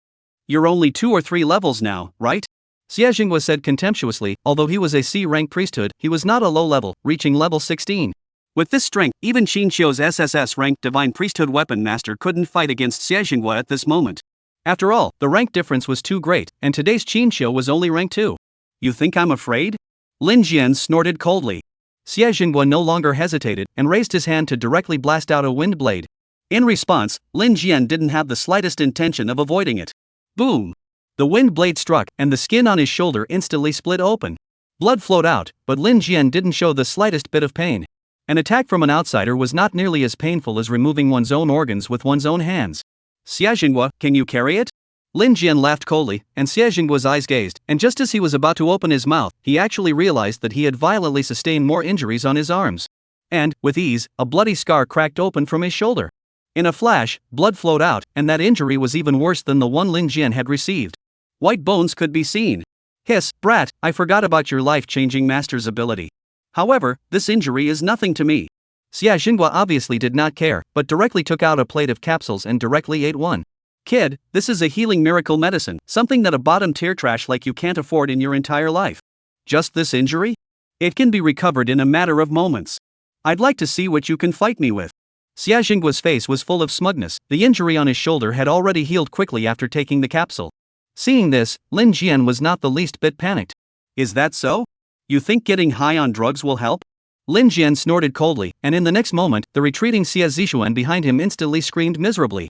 You're only 2 or 3 levels now, right? Xia Jingguo said contemptuously. Although he was a C-rank priesthood, he was not a low level, reaching level 16. With this strength, even Qin Xiu's SSS-ranked divine priesthood weapon master couldn't fight against Xia Jingguo at this moment. After all, the rank difference was too great, and today's Qin Xiu was only rank 2. You think I'm afraid? Lin Jian snorted coldly. Xia Jingguo no longer hesitated and raised his hand to directly blast out a wind blade. In response, Lin Jian didn't have the slightest intention of avoiding it. Boom! The wind blade struck, and the skin on his shoulder instantly split open. Blood flowed out, but Lin Jian didn't show the slightest bit of pain. An attack from an outsider was not nearly as painful as removing one's own organs with one's own hands. Xia Jingguo, can you carry it? Lin Jian laughed coldly, and Xia Jingguo's eyes gazed, and just as he was about to open his mouth, he actually realized that he had violently sustained more injuries on his arms. And, with ease, a bloody scar cracked open from his shoulder. In a flash, blood flowed out, and that injury was even worse than the one Lin Jian had received. White bones could be seen. Hiss, brat, I forgot about your life-changing master's ability. However, this injury is nothing to me. Xia Jingguo obviously did not care, but directly took out a plate of capsules and directly ate one. Kid, this is a healing miracle medicine, something that a bottom-tier trash like you can't afford in your entire life. Just this injury? It can be recovered in a matter of moments. I'd like to see what you can fight me with. Xia Jingguo's face was full of smugness. The injury on his shoulder had already healed quickly after taking the capsule. Seeing this, Lin Jian was not the least bit panicked. Is that so? You think getting high on drugs will help? Lin Jian snorted coldly, and in the next moment, the retreating Xia Zishuan behind him instantly screamed miserably.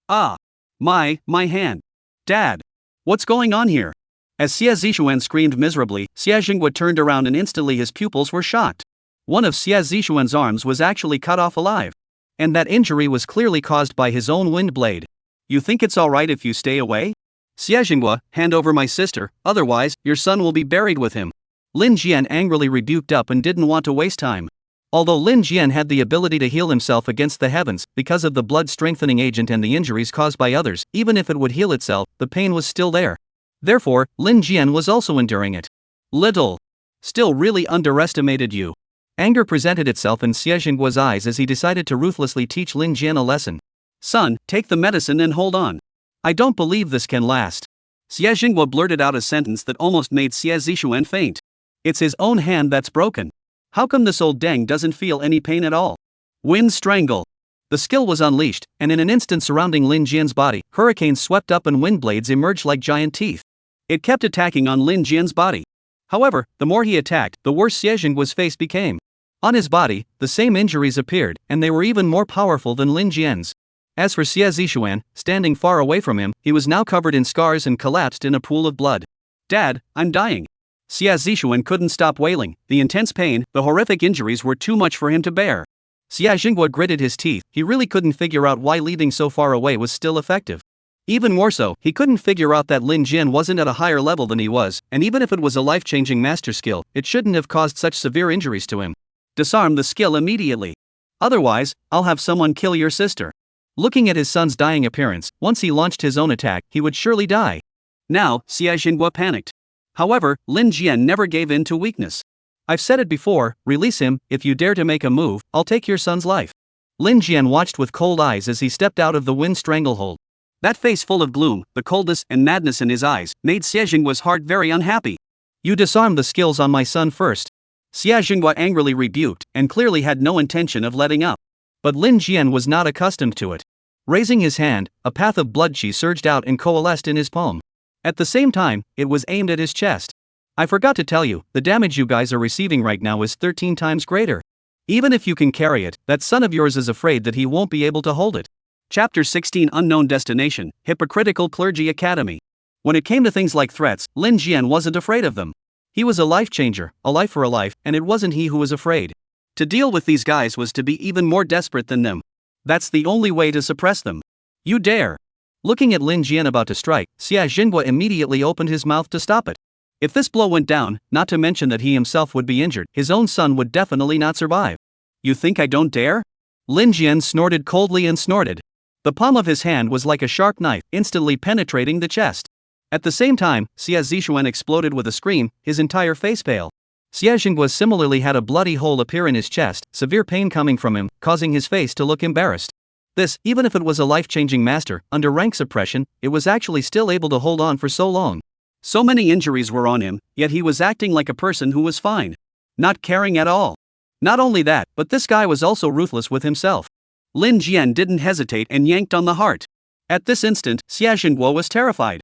Ah! My hand. Dad. What's going on here? As Xia Zishuan screamed miserably, Xia Jingguo turned around and instantly his pupils were shocked. One of Xia Zishuan's arms was actually cut off alive. And that injury was clearly caused by his own wind blade. You think it's alright if you stay away? Xia Jingguo, hand over my sister, otherwise, your son will be buried with him. Lin Jian angrily rebuked up and didn't want to waste time. Although Lin Jian had the ability to heal himself against the heavens because of the blood-strengthening agent and the injuries caused by others, even if it would heal itself, the pain was still there. Therefore, Lin Jian was also enduring it. Little. Still really underestimated you. Anger presented itself in Xie Jingguo's eyes as he decided to ruthlessly teach Lin Jian a lesson. Son, take the medicine and hold on. I don't believe this can last. Xie Jingguo blurted out a sentence that almost made Xie Zishuan faint. It's his own hand that's broken. How come this old dang doesn't feel any pain at all? Wind strangle. The skill was unleashed, and in an instant surrounding Lin Jian's body, hurricanes swept up and wind blades emerged like giant teeth. It kept attacking on Lin Jian's body. However, the more he attacked, the worse Xie Jingguo's face became. On his body, the same injuries appeared, and they were even more powerful than Lin Jian's. As for Xie Zishuan, standing far away from him, he was now covered in scars and collapsed in a pool of blood. Dad, I'm dying. Xie Zishuan couldn't stop wailing. The intense pain, the horrific injuries were too much for him to bear. Xie Jingguo gritted his teeth. He really couldn't figure out why leaving so far away was still effective. Even more so, he couldn't figure out that Lin Jian wasn't at a higher level than he was, and even if it was a life-changing master skill, it shouldn't have caused such severe injuries to him. Disarm the skill immediately. Otherwise, I'll have someone kill your sister. Looking at his son's dying appearance, once he launched his own attack, he would surely die. Now, Xie Jingguo panicked. However, Lin Jian never gave in to weakness. I've said it before, release him. If you dare to make a move, I'll take your son's life. Lin Jian watched with cold eyes as he stepped out of the wind stranglehold. That face full of gloom, the coldness and madness in his eyes, made Xie Jingguo's heart very unhappy. You disarmed the skills on my son first. Xie Jingguo angrily rebuked, and clearly had no intention of letting up. But Lin Jian was not accustomed to it. Raising his hand, a path of blood chi surged out and coalesced in his palm. At the same time, it was aimed at his chest. I forgot to tell you, the damage you guys are receiving right now is 13 times greater. Even if you can carry it, that son of yours is afraid that he won't be able to hold it. Chapter 16 Unknown Destination, Hypocritical Clergy Academy. When it came to things like threats, Lin Jian wasn't afraid of them. He was a life changer, a life for a life, and it wasn't he who was afraid. To deal with these guys was to be even more desperate than them. That's the only way to suppress them. You dare. Looking at Lin Jian about to strike, Xie Jingguo immediately opened his mouth to stop it. If this blow went down, not to mention that he himself would be injured, his own son would definitely not survive. You think I don't dare? Lin Jian snorted coldly and snorted. The palm of his hand was like a sharp knife, instantly penetrating the chest. At the same time, Xie Zishuan exploded with a scream, his entire face pale. Xie Jingguo similarly had a bloody hole appear in his chest, severe pain coming from him, causing his face to look embarrassed. This, even if it was a life-changing master, under rank suppression, it was actually still able to hold on for so long. So many injuries were on him, yet he was acting like a person who was fine. Not caring at all. Not only that, but this guy was also ruthless with himself. Lin Jian didn't hesitate and yanked on the heart. At this instant, Xie Jingguo was terrified.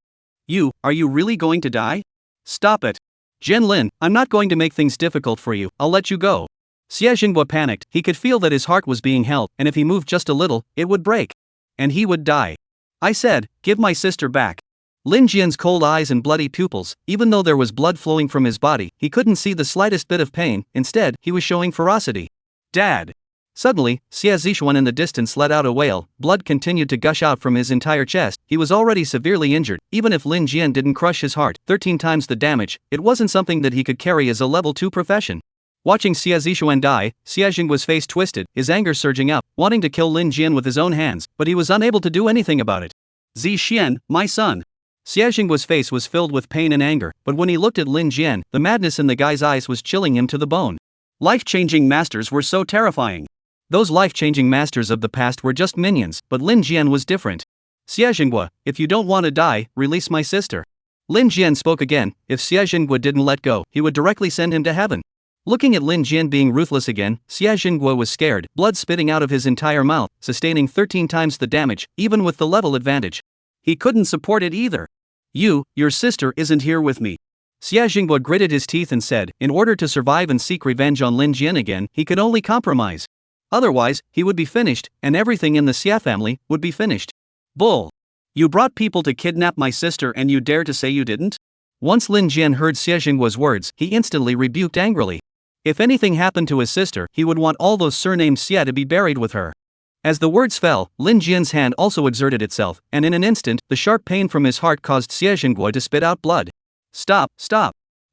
Are you really going to die? Stop it. Zhen Lin, I'm not going to make things difficult for you, I'll let you go. Xie Jingguo panicked. He could feel that his heart was being held, and if he moved just a little, it would break. And he would die. I said, give my sister back. Lin Jian's cold eyes and bloody pupils, even though there was blood flowing from his body, he couldn't see the slightest bit of pain. Instead, he was showing ferocity. Dad! Suddenly, Xie Zishuan in the distance let out a wail. Blood continued to gush out from his entire chest. He was already severely injured. Even if Lin Jian didn't crush his heart, 13 times the damage, it wasn't something that he could carry as a level 2 profession. Watching Xie Zishuan die, Xie Jingguo's face twisted, his anger surging up, wanting to kill Lin Jian with his own hands, but he was unable to do anything about it. Zi Xian, my son. Xie Jingguo's face was filled with pain and anger, but when he looked at Lin Jian, the madness in the guy's eyes was chilling him to the bone. Life-changing masters were so terrifying. Those life-changing masters of the past were just minions, but Lin Jian was different. Xie Jingguo, if you don't want to die, release my sister. Lin Jian spoke again. If Xie Jingguo didn't let go, he would directly send him to heaven. Looking at Lin Jian being ruthless again, Xie Jingguo was scared, blood spitting out of his entire mouth, sustaining 13 times the damage, even with the level advantage. He couldn't support it either. Your sister isn't here with me. Xie Jingguo gritted his teeth and said, in order to survive and seek revenge on Lin Jian again, he could only compromise. Otherwise, he would be finished, and everything in the Xie family would be finished. Bull! You brought people to kidnap my sister and you dare to say you didn't? Once Lin Jian heard Xie Jingguo's words, he instantly rebuked angrily. If anything happened to his sister, he would want all those surnamed Xie to be buried with her. As the words fell, Lin Jian's hand also exerted itself, and in an instant, the sharp pain from his heart caused Xie Jingguo to spit out blood. Stop!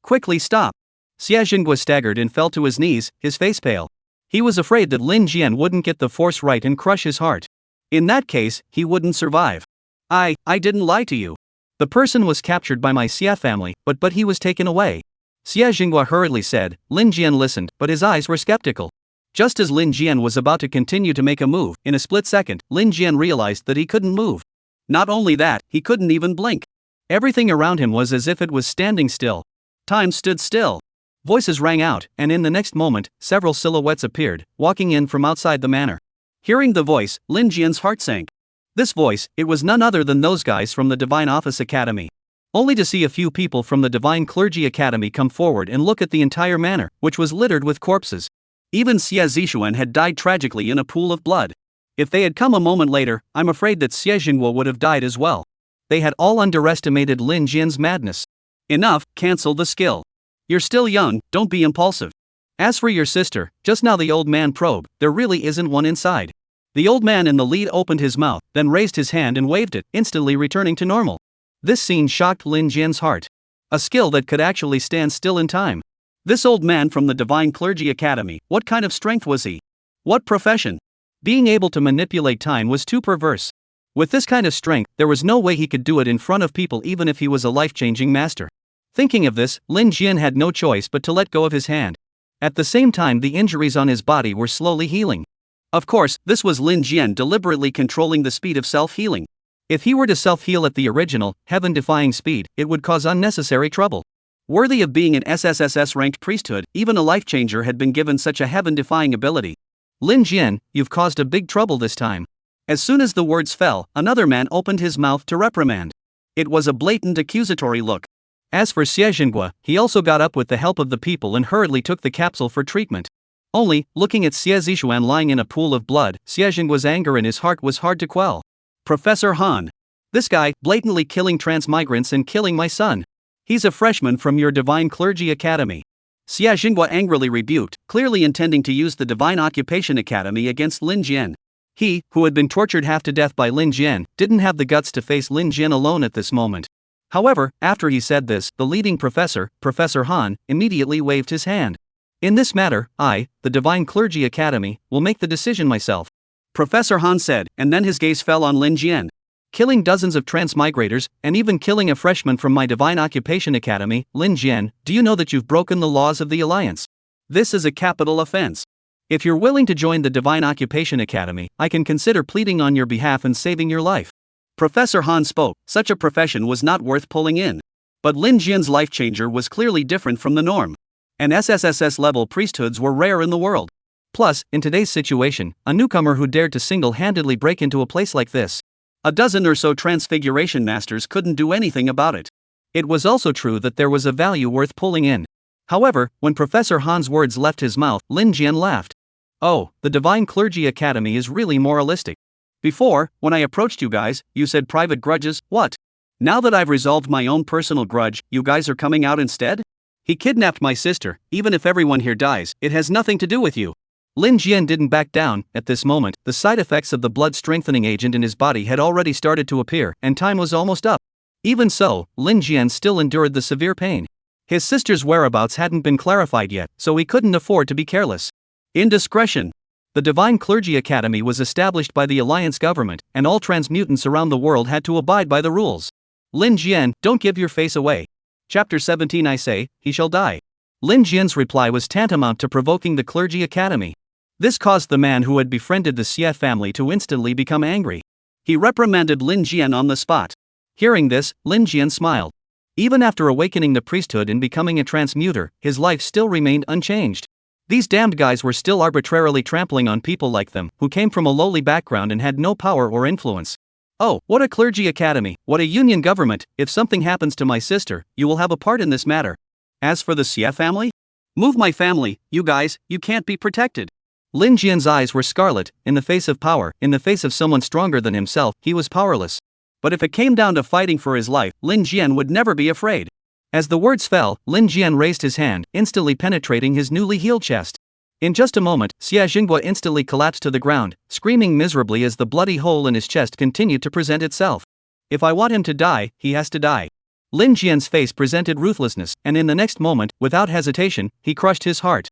Quickly stop! Xie Jingguo staggered and fell to his knees, his face pale. He was afraid that Lin Jian wouldn't get the force right and crush his heart. In that case, he wouldn't survive. I didn't lie to you. The person was captured by my Xia family, but he was taken away. Xia Jinghua hurriedly said. Lin Jian listened, but his eyes were skeptical. Just as Lin Jian was about to continue to make a move, in a split second, Lin Jian realized that he couldn't move. Not only that, he couldn't even blink. Everything around him was as if it was standing still. Time stood still. Voices rang out, and in the next moment, several silhouettes appeared, walking in from outside the manor. Hearing the voice, Lin Jian's heart sank. This voice, it was none other than those guys from the Divine Office Academy. Only to see a few people from the Divine Clergy Academy come forward and look at the entire manor, which was littered with corpses. Even Xie Zixuan had died tragically in a pool of blood. If they had come a moment later, I'm afraid that Xie Jinghua would have died as well. They had all underestimated Lin Jian's madness. Enough, cancel the skill. You're still young, don't be impulsive. As for your sister, just now the old man probed, there really isn't one inside. The old man in the lead opened his mouth, then raised his hand and waved it, instantly returning to normal. This scene shocked Lin Jian's heart. A skill that could actually stand still in time. This old man from the Divine Clergy Academy, what kind of strength was he? What profession? Being able to manipulate time was too perverse. With this kind of strength, there was no way he could do it in front of people even if he was a life-changing master. Thinking of this, Lin Jian had no choice but to let go of his hand. At the same time, the injuries on his body were slowly healing. Of course, this was Lin Jian deliberately controlling the speed of self-healing. If he were to self-heal at the original, heaven-defying speed, it would cause unnecessary trouble. Worthy of being an SSSS-ranked priesthood, even a life-changer had been given such a heaven-defying ability. Lin Jian, you've caused a big trouble this time. As soon as the words fell, another man opened his mouth to reprimand. It was a blatant accusatory look. As for Xie Jinghua, he also got up with the help of the people and hurriedly took the capsule for treatment. Only, looking at Xie Zixuan lying in a pool of blood, Xie Jinghua's anger in his heart was hard to quell. Professor Han. This guy, blatantly killing transmigrants and killing my son. He's a freshman from your Divine Clergy Academy. Xie Jinghua angrily rebuked, clearly intending to use the Divine Occupation Academy against Lin Jian. He, who had been tortured half to death by Lin Jian, didn't have the guts to face Lin Jian alone at this moment. However, after he said this, the leading professor, Professor Han, immediately waved his hand. In this matter, I, the Divine Clergy Academy, will make the decision myself. Professor Han said, and then his gaze fell on Lin Jian. Killing dozens of transmigrators, and even killing a freshman from my Divine Occupation Academy, Lin Jian, do you know that you've broken the laws of the Alliance? This is a capital offense. If you're willing to join the Divine Occupation Academy, I can consider pleading on your behalf and saving your life. Professor Han spoke. Such a profession was not worth pulling in. But Lin Jian's life-changer was clearly different from the norm. And SSSS-level priesthoods were rare in the world. Plus, in today's situation, a newcomer who dared to single-handedly break into a place like this. A dozen or so transfiguration masters couldn't do anything about it. It was also true that there was a value worth pulling in. However, when Professor Han's words left his mouth, Lin Jian laughed. Oh, the Divine Clergy Academy is really moralistic. Before, when I approached you guys, you said private grudges, what? Now that I've resolved my own personal grudge, you guys are coming out instead? He kidnapped my sister. Even if everyone here dies, it has nothing to do with you. Lin Jian didn't back down. At this moment, the side effects of the blood-strengthening agent in his body had already started to appear, and time was almost up. Even so, Lin Jian still endured the severe pain. His sister's whereabouts hadn't been clarified yet, so he couldn't afford to be careless. Indiscretion. The Divine Clergy Academy was established by the Alliance government, and all transmutants around the world had to abide by the rules. Lin Jian, don't give your face away. Chapter 17 I say, he shall die. Lin Jian's reply was tantamount to provoking the Clergy Academy. This caused the man who had befriended the Xie family to instantly become angry. He reprimanded Lin Jian on the spot. Hearing this, Lin Jian smiled. Even after awakening the priesthood and becoming a transmuter, his life still remained unchanged. These damned guys were still arbitrarily trampling on people like them, who came from a lowly background and had no power or influence. Oh, what a clergy academy, what a union government! If something happens to my sister, you will have a part in this matter. As for the Xie family? Move my family, you guys, you can't be protected. Lin Jian's eyes were scarlet. In the face of power, in the face of someone stronger than himself, he was powerless. But if it came down to fighting for his life, Lin Jian would never be afraid. As the words fell, Lin Jian raised his hand, instantly penetrating his newly healed chest. In just a moment, Xie Jinghua instantly collapsed to the ground, screaming miserably as the bloody hole in his chest continued to present itself. If I want him to die, he has to die. Lin Jian's face presented ruthlessness, and in the next moment, without hesitation, he crushed his heart.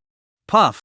Puff!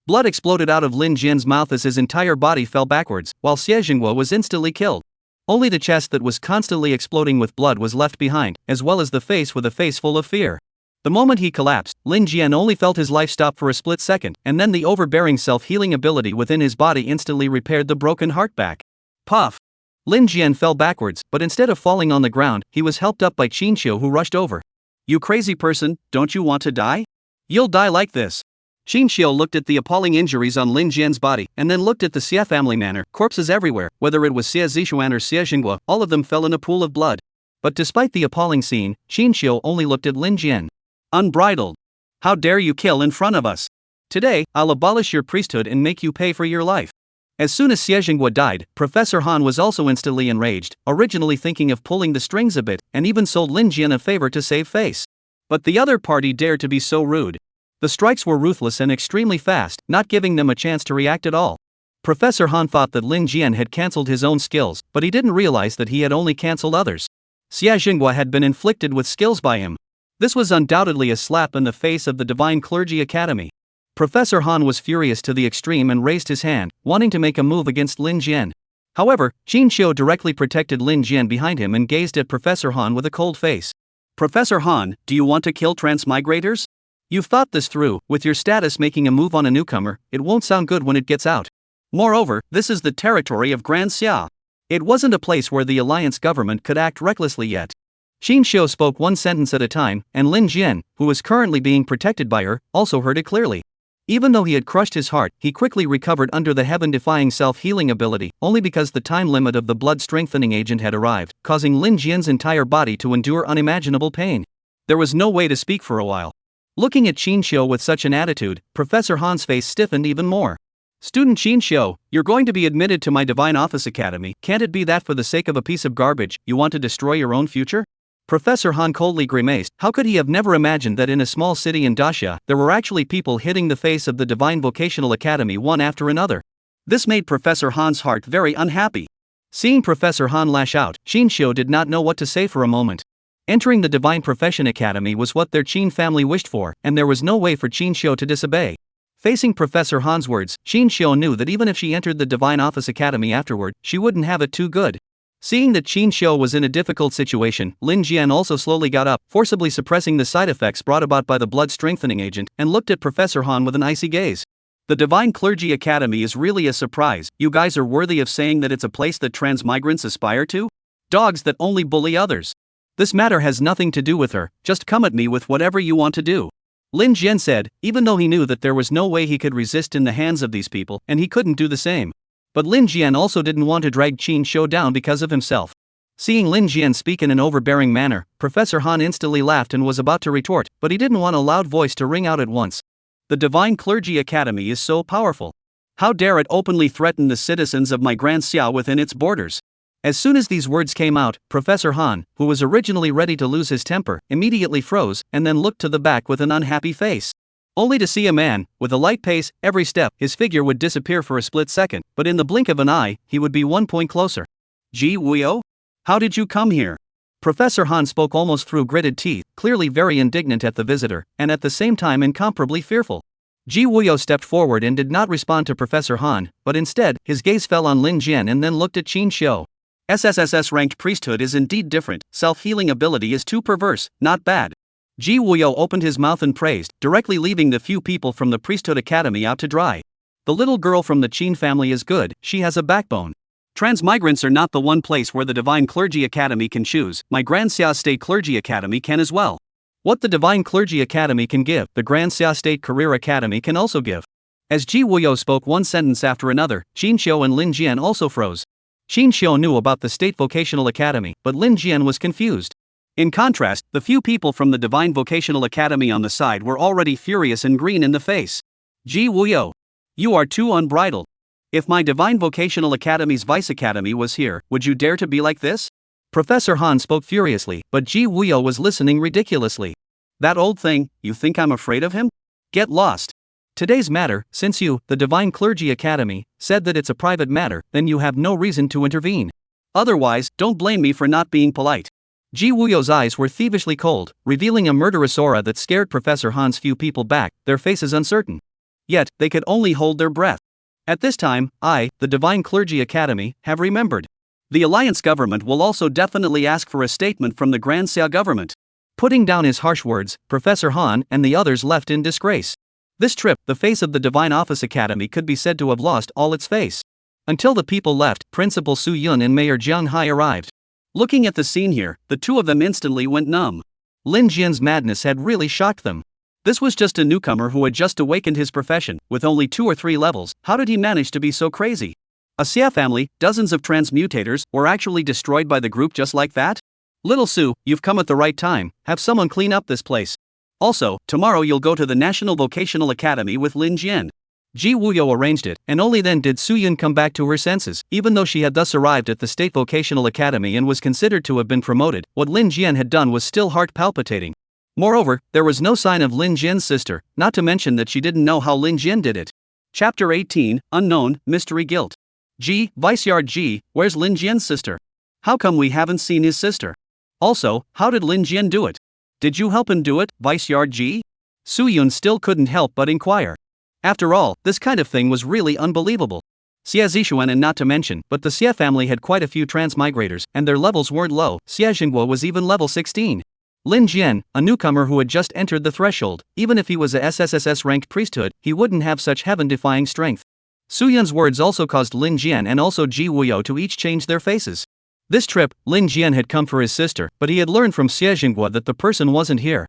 Blood exploded out of Lin Jian's mouth as his entire body fell backwards, while Xie Jinghua was instantly killed. Only the chest that was constantly exploding with blood was left behind, as well as the face with a face full of fear. The moment he collapsed, Lin Jian only felt his life stop for a split second, and then the overbearing self-healing ability within his body instantly repaired the broken heart back. Puff! Lin Jian fell backwards, but instead of falling on the ground, he was helped up by Qin Xiu, who rushed over. "You crazy person, don't you want to die? You'll die like this." Qin Xiu looked at the appalling injuries on Lin Jian's body, and then looked at the Xie family manor, corpses everywhere, whether it was Xie Zixuan or Xie Jinghua, all of them fell in a pool of blood. But despite the appalling scene, Qin Xiu only looked at Lin Jian. "Unbridled. How dare you kill in front of us? Today, I'll abolish your priesthood and make you pay for your life." As soon as Xie Jinghua died, Professor Han was also instantly enraged, originally thinking of pulling the strings a bit, and even sold Lin Jian a favor to save face. But the other party dared to be so rude. The strikes were ruthless and extremely fast, not giving them a chance to react at all. Professor Han thought that Lin Jian had cancelled his own skills, but he didn't realize that he had only cancelled others. Xie Jinghua had been inflicted with skills by him. This was undoubtedly a slap in the face of the Divine Clergy Academy. Professor Han was furious to the extreme and raised his hand, wanting to make a move against Lin Jian. However, Qin Xiu directly protected Lin Jian behind him and gazed at Professor Han with a cold face. "Professor Han, do you want to kill transmigrators? You've thought this through. With your status making a move on a newcomer, it won't sound good when it gets out. Moreover, this is the territory of Grand Xia. It wasn't a place where the alliance government could act recklessly yet." Qin Xiu spoke one sentence at a time, and Lin Jian, who was currently being protected by her, also heard it clearly. Even though he had crushed his heart, he quickly recovered under the heaven-defying self-healing ability, only because the time limit of the blood-strengthening agent had arrived, causing Lin Jian's entire body to endure unimaginable pain. There was no way to speak for a while. Looking at Qin Xiu with such an attitude, Professor Han's face stiffened even more. "Student Qin Xiu, you're going to be admitted to my Divine Office Academy. Can't it be that for the sake of a piece of garbage, you want to destroy your own future?" Professor Han coldly grimaced. How could he have never imagined that in a small city in Daxia, there were actually people hitting the face of the Divine Vocational Academy one after another? This made Professor Han's heart very unhappy. Seeing Professor Han lash out, Qin Xiu did not know what to say for a moment. Entering the Divine Profession Academy was what their Qin family wished for, and there was no way for Qin Xiu to disobey. Facing Professor Han's words, Qin Xiu knew that even if she entered the Divine Office Academy afterward, she wouldn't have it too good. Seeing that Qin Xiu was in a difficult situation, Lin Jian also slowly got up, forcibly suppressing the side effects brought about by the blood-strengthening agent, and looked at Professor Han with an icy gaze. "The Divine Clergy Academy is really a surprise. You guys are worthy of saying that it's a place that transmigrants aspire to? Dogs that only bully others. This matter has nothing to do with her, just come at me with whatever you want to do," Lin Jian said, even though he knew that there was no way he could resist in the hands of these people, and he couldn't do the same. But Lin Jian also didn't want to drag Qin Xiu down because of himself. Seeing Lin Jian speak in an overbearing manner, Professor Han instantly laughed and was about to retort, but he didn't want a loud voice to ring out at once. "The Divine Clergy Academy is so powerful. How dare it openly threaten the citizens of my Grand Xia within its borders?" As soon as these words came out, Professor Han, who was originally ready to lose his temper, immediately froze, and then looked to the back with an unhappy face. Only to see a man, with a light pace, every step, his figure would disappear for a split second, but in the blink of an eye, he would be 1 point closer. "Ji Wuyo? How did you come here?" Professor Han spoke almost through gritted teeth, clearly very indignant at the visitor, and at the same time incomparably fearful. Ji Wuyo stepped forward and did not respond to Professor Han, but instead, his gaze fell on Lin Jian and then looked at Qin Xiu. "SSSS ranked priesthood is indeed different, self-healing ability is too perverse, not bad." Ji Wuyo opened his mouth and praised, directly leaving the few people from the Priesthood Academy out to dry. "The little girl from the Qin family is good, she has a backbone. Transmigrants are not the one place where the Divine Clergy Academy can choose, my Grand Xia State Clergy Academy can as well. What the Divine Clergy Academy can give, the Grand Xia State Career Academy can also give." As Ji Wuyo spoke one sentence after another, Qin Xiu and Lin Jian also froze. Qin Xiu knew about the State Vocational Academy, but Lin Jian was confused. In contrast, the few people from the Divine Vocational Academy on the side were already furious and green in the face. "Ji Wuyo, you are too unbridled. If my Divine Vocational Academy's Vice Academy was here, would you dare to be like this?" Professor Han spoke furiously, but Ji Wuyo was listening ridiculously. "That old thing, you think I'm afraid of him? Get lost. Today's matter, since you, the Divine Clergy Academy, said that it's a private matter, then you have no reason to intervene. Otherwise, don't blame me for not being polite." Ji Wuyo's eyes were thievishly cold, revealing a murderous aura that scared Professor Han's few people back, their faces uncertain. Yet, they could only hold their breath. At this time, I, the Divine Clergy Academy, have remembered. The alliance government will also definitely ask for a statement from the Grand Xia government. Putting down his harsh words, Professor Han and the others left in disgrace. This trip, the face of the Divine Office Academy could be said to have lost all its face. Until the people left, Principal Su Yun and Mayor Jiang Hai arrived. Looking at the scene here, the two of them instantly went numb. Lin Jian's madness had really shocked them. This was just a newcomer who had just awakened his profession, with only 2 or 3 levels. How did he manage to be so crazy? A Xia family, dozens of transmutators, were actually destroyed by the group just like that? Little Su, you've come at the right time, have someone clean up this place. Also, tomorrow you'll go to the National Vocational Academy with Lin Jian. Ji Wuyo arranged it, and only then did Su Yun come back to her senses. Even though she had thus arrived at the State Vocational Academy and was considered to have been promoted, what Lin Jian had done was still heart-palpitating. Moreover, there was no sign of Lin Jian's sister, not to mention that she didn't know how Lin Jian did it. Chapter 18, Unknown, Mystery Guilt. Ji, Vice-Yard Ji, where's Lin Jian's sister? How come we haven't seen his sister? Also, how did Lin Jian do it? Did you help him do it, Vice-Yard Ji? Su Yun still couldn't help but inquire. After all, this kind of thing was really unbelievable. Xia Zixuan and not to mention, but the Xia family had quite a few transmigrators, and their levels weren't low. Xia Xinguo was even level 16. Lin Jian, a newcomer who had just entered the threshold, even if he was a SSSS-ranked priesthood, he wouldn't have such heaven-defying strength. Su Yun's words also caused Lin Jian and also Ji Wuyo to each change their faces. This trip, Lin Jian had come for his sister, but he had learned from Xia Xinguo that the person wasn't here.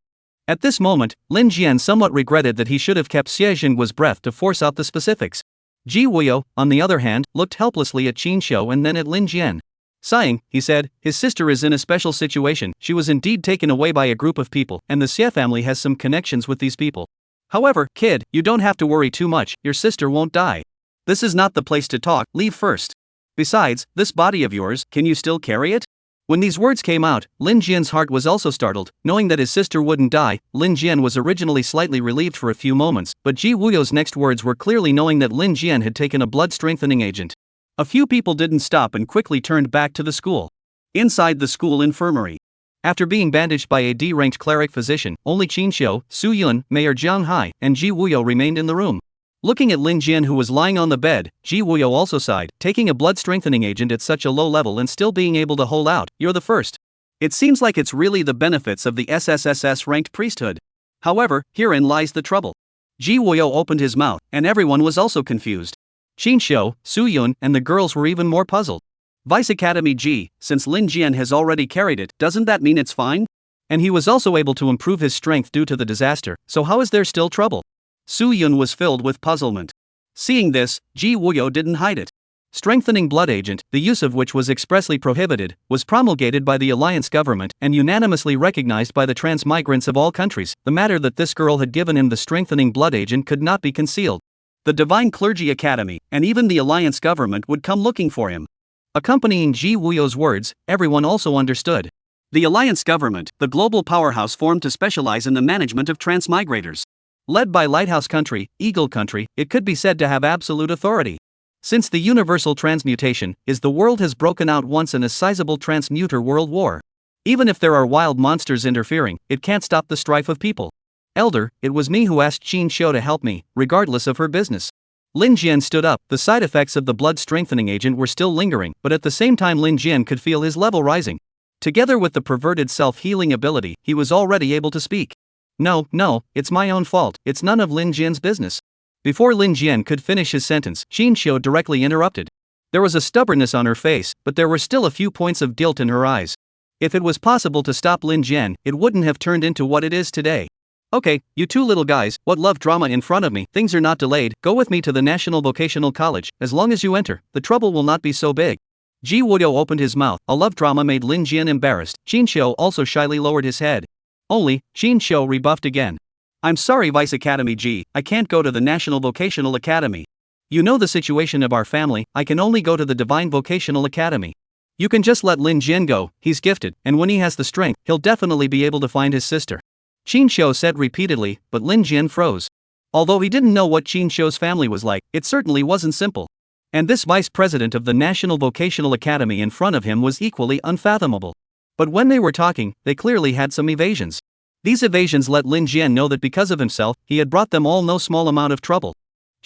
At this moment, Lin Jian somewhat regretted that he should have kept Xia Xinguo's breath to force out the specifics. Ji Wuyo, on the other hand, looked helplessly at Qin Xiu and then at Lin Jian. Sighing, he said, his sister is in a special situation. She was indeed taken away by a group of people, and the Xia family has some connections with these people. However, kid, you don't have to worry too much, your sister won't die. This is not the place to talk, leave first. Besides, this body of yours, can you still carry it? When these words came out, Lin Jian's heart was also startled. Knowing that his sister wouldn't die, Lin Jian was originally slightly relieved for a few moments, but Ji Wuyo's next words were clearly knowing that Lin Jian had taken a blood-strengthening agent. A few people didn't stop and quickly turned back to the school. Inside the school infirmary. After being bandaged by a D-ranked cleric physician, only Qin Xiu, Su Yun, Mayor Jiang Hai, and Ji Wuyo remained in the room. Looking at Lin Jian who was lying on the bed, Ji Wuyo also sighed, taking a blood-strengthening agent at such a low level and still being able to hold out, you're the first. It seems like it's really the benefits of the SSSS-ranked priesthood. However, herein lies the trouble. Ji Wuyo opened his mouth, and everyone was also confused. Qin Xiu, Su Yun, and the girls were even more puzzled. Vice Academy Ji, since Lin Jian has already carried it, doesn't that mean it's fine? And he was also able to improve his strength due to the disaster, so how is there still trouble? Su Yun was filled with puzzlement. Seeing this, Ji Wuyo didn't hide it. Strengthening blood agent, the use of which was expressly prohibited, was promulgated by the alliance government and unanimously recognized by the transmigrants of all countries. The matter that this girl had given him the strengthening blood agent could not be concealed. The Divine Clergy Academy, and even the alliance government would come looking for him. Accompanying Ji Wuyo's words, everyone also understood. The alliance government, the global powerhouse formed to specialize in the management of transmigrators. Led by Lighthouse Country, Eagle Country, it could be said to have absolute authority. Since the universal transmutation is the world has broken out once in a sizable transmuter world war. Even if there are wild monsters interfering, it can't stop the strife of people. Elder, it was me who asked Qin Xiu to help me, regardless of her business. Lin Jian stood up. The side effects of the blood-strengthening agent were still lingering, but at the same time Lin Jian could feel his level rising. Together with the perverted self-healing ability, he was already able to speak. No, it's my own fault, it's none of Lin Jian's business. Before Lin Jian could finish his sentence, Qin Xiu directly interrupted. There was a stubbornness on her face, but there were still a few points of guilt in her eyes. If it was possible to stop Lin Jian, it wouldn't have turned into what it is today. Okay, you two little guys, what love drama in front of me, things are not delayed, go with me to the National Vocational College, as long as you enter, the trouble will not be so big. Ji Wuyo opened his mouth, a love drama made Lin Jian embarrassed. Qin Xiu also shyly lowered his head. Only, Qin Xiu rebuffed again. I'm sorry Vice Academy Ji, I can't go to the National Vocational Academy. You know the situation of our family, I can only go to the Divine Vocational Academy. You can just let Lin Jian go, he's gifted, and when he has the strength, he'll definitely be able to find his sister. Qin Xiu said repeatedly, but Lin Jian froze. Although he didn't know what Qin Xiu's family was like, it certainly wasn't simple. And this vice president of the National Vocational Academy in front of him was equally unfathomable. But when they were talking, they clearly had some evasions. These evasions let Lin Jian know that because of himself, he had brought them all no small amount of trouble.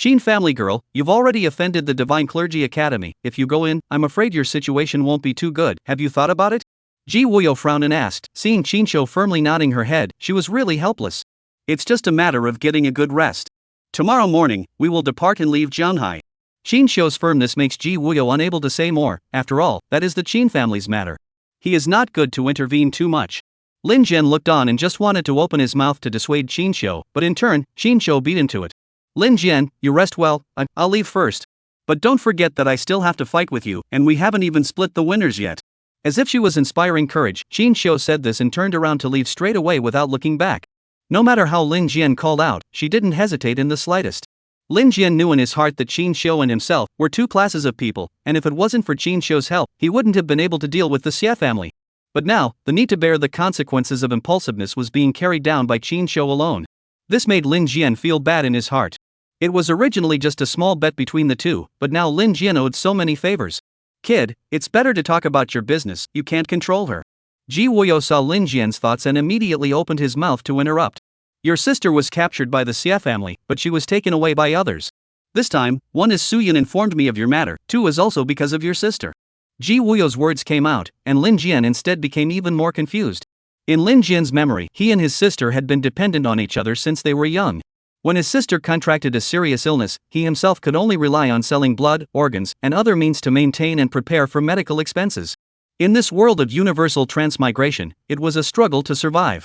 Sheen family girl, you've already offended the Divine Clergy Academy. If you go in, I'm afraid your situation won't be too good. Have you thought about it? Ji Wuyo frowned and asked. Seeing Chinsho firmly nodding her head, she was really helpless. It's just a matter of getting a good rest. Tomorrow morning, we will depart and leave Jianhai. Chinsho's firmness makes Ji Wuyo unable to say more. After all, that is the Qin family's matter. He is not good to intervene too much. Lin Jian looked on and just wanted to open his mouth to dissuade Chinsho, but in turn, Chinsho beat into it. Lin Jian, you rest well, I'll leave first. But don't forget that I still have to fight with you, and we haven't even split the winners yet. As if she was inspiring courage, Chinsho said this and turned around to leave straight away without looking back. No matter how Lin Jian called out, she didn't hesitate in the slightest. Lin Jian knew in his heart that Chinsho and himself were two classes of people, and if it wasn't for Chinsho's help, he wouldn't have been able to deal with the Xie family. But now, the need to bear the consequences of impulsiveness was being carried down by Chinsho alone. This made Lin Jian feel bad in his heart. It was originally just a small bet between the two, but now Lin Jian owed so many favors. Kid, it's better to talk about your business, you can't control her. Ji Wuyo saw Lin Jian's thoughts and immediately opened his mouth to interrupt. Your sister was captured by the Xie family, but she was taken away by others. This time, one is Suyin informed me of your matter, two is also because of your sister. Ji Wuyo's words came out, and Lin Jian instead became even more confused. In Lin Jian's memory, he and his sister had been dependent on each other since they were young. When his sister contracted a serious illness, he himself could only rely on selling blood, organs, and other means to maintain and prepare for medical expenses. In this world of universal transmigration, it was a struggle to survive.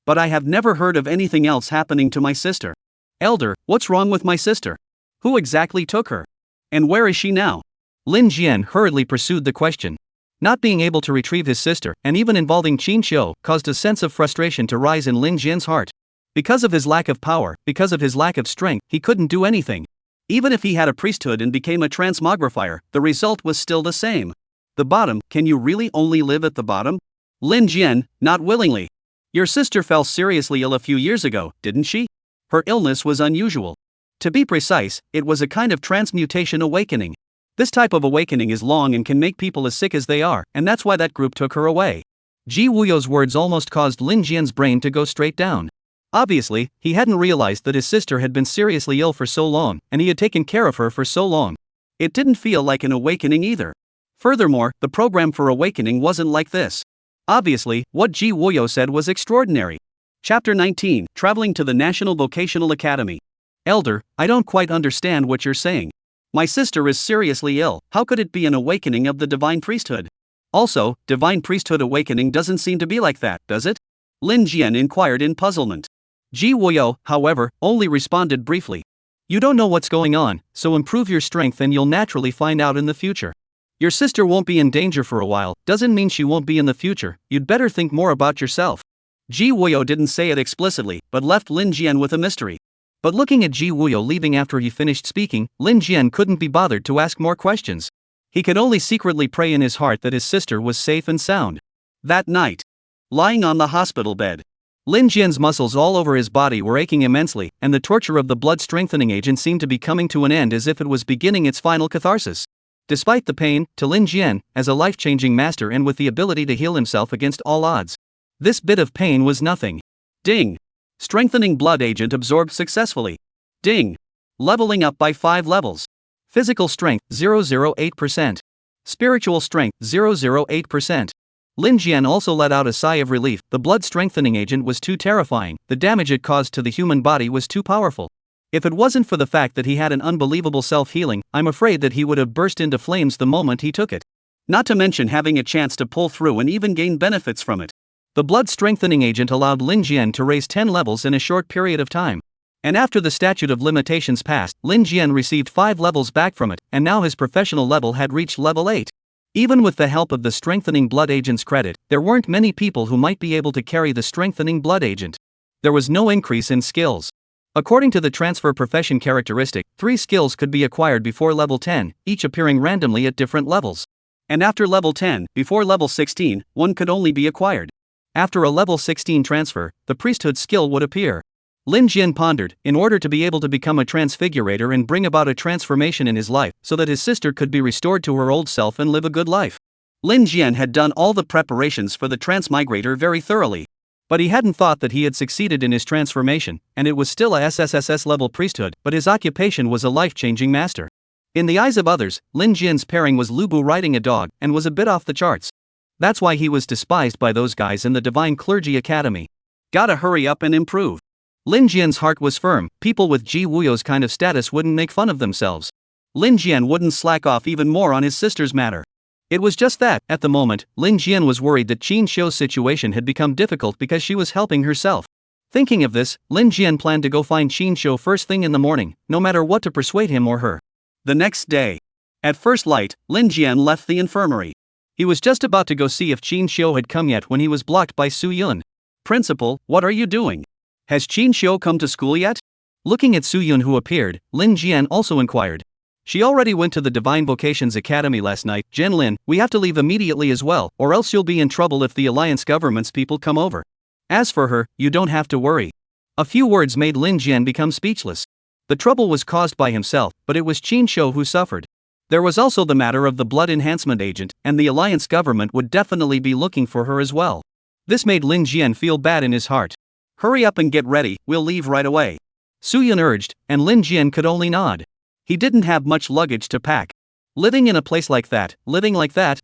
But I have never heard of anything else happening to my sister. Elder, what's wrong with my sister? Who exactly took her? And where is she now? Lin Jian hurriedly pursued the question. Not being able to retrieve his sister, and even involving Chinsho, caused a sense of frustration to rise in Lin Jian's heart. Because of his lack of power, because of his lack of strength, he couldn't do anything. Even if he had a priesthood and became a transmogrifier, the result was still the same. The bottom, can you really only live at the bottom? Lin Jian, not willingly. Your sister fell seriously ill a few years ago, didn't she? Her illness was unusual. To be precise, it was a kind of transmutation awakening. This type of awakening is long and can make people as sick as they are, and that's why that group took her away. Ji Wuyo's words almost caused Lin Jian's brain to go straight down. Obviously, he hadn't realized that his sister had been seriously ill for so long, and he had taken care of her for so long. It didn't feel like an awakening either. Furthermore, the program for awakening wasn't like this. Obviously, what Ji Wuyo said was extraordinary. Chapter 19, Traveling to the National Vocational Academy. Elder, I don't quite understand what you're saying. My sister is seriously ill, how could it be an awakening of the divine priesthood? Also, divine priesthood awakening doesn't seem to be like that, does it? Lin Jian inquired in puzzlement. Ji Wuyo, however, only responded briefly. You don't know what's going on, so improve your strength and you'll naturally find out in the future. Your sister won't be in danger for a while, doesn't mean she won't be in the future, you'd better think more about yourself. Ji Wuyo didn't say it explicitly, but left Lin Jian with a mystery. But looking at Ji Wuyo leaving after he finished speaking, Lin Jian couldn't be bothered to ask more questions. He could only secretly pray in his heart that his sister was safe and sound. That night, lying on the hospital bed, Lin Jian's muscles all over his body were aching immensely, and the torture of the blood-strengthening agent seemed to be coming to an end as if it was beginning its final catharsis. Despite the pain, to Lin Jian, as a life-changing master and with the ability to heal himself against all odds, this bit of pain was nothing. Ding! Strengthening blood agent absorbed successfully. Ding! Leveling up by 5 levels. Physical strength, 008%. Spiritual strength, 008%. Lin Jian also let out a sigh of relief. The blood-strengthening agent was too terrifying, the damage it caused to the human body was too powerful. If it wasn't for the fact that he had an unbelievable self-healing, I'm afraid that he would have burst into flames the moment he took it. Not to mention having a chance to pull through and even gain benefits from it. The blood-strengthening agent allowed Lin Jian to raise 10 levels in a short period of time. And after the statute of limitations passed, Lin Jian received 5 levels back from it, and now his professional level had reached level 8. Even with the help of the strengthening blood agent's credit, there weren't many people who might be able to carry the strengthening blood agent. There was no increase in skills. According to the transfer profession characteristic, 3 skills could be acquired before level 10, each appearing randomly at different levels. And after level 10, before level 16, one could only be acquired. After a level 16 transfer, the priesthood skill would appear. Lin Jian pondered, in order to be able to become a transfigurator and bring about a transformation in his life, so that his sister could be restored to her old self and live a good life. Lin Jian had done all the preparations for the transmigrator very thoroughly. But he hadn't thought that he had succeeded in his transformation, and it was still a SSSS level priesthood, but his occupation was a life-changing master. In the eyes of others, Lin Jian's pairing was Lubu riding a dog, and was a bit off the charts. That's why he was despised by those guys in the Divine Clergy Academy. Gotta hurry up and improve. Lin Jian's heart was firm. People with Ji Wuyo's kind of status wouldn't make fun of themselves. Lin Jian wouldn't slack off even more on his sister's matter. It was just that, at the moment, Lin Jian was worried that Qin Xiu's situation had become difficult because she was helping herself. Thinking of this, Lin Jian planned to go find Qin Xiu first thing in the morning, no matter what to persuade him or her. The next day. At first light, Lin Jian left the infirmary. He was just about to go see if Qin Xiu had come yet when he was blocked by Su Yun. "Principal, what are you doing? Has Qin Xiu come to school yet?" Looking at Su Yun, who appeared, Lin Jian also inquired. "She already went to the Divine Vocations Academy last night. Jen Lin, we have to leave immediately as well, or else you'll be in trouble if the Alliance government's people come over. As for her, you don't have to worry." A few words made Lin Jian become speechless. The trouble was caused by himself, but it was Qin Xiu who suffered. There was also the matter of the blood enhancement agent, and the Alliance government would definitely be looking for her as well. This made Lin Jian feel bad in his heart. "Hurry up and get ready, we'll leave right away," Su Yun urged, and Lin Jian could only nod. He didn't have much luggage to pack. Living in a place like that,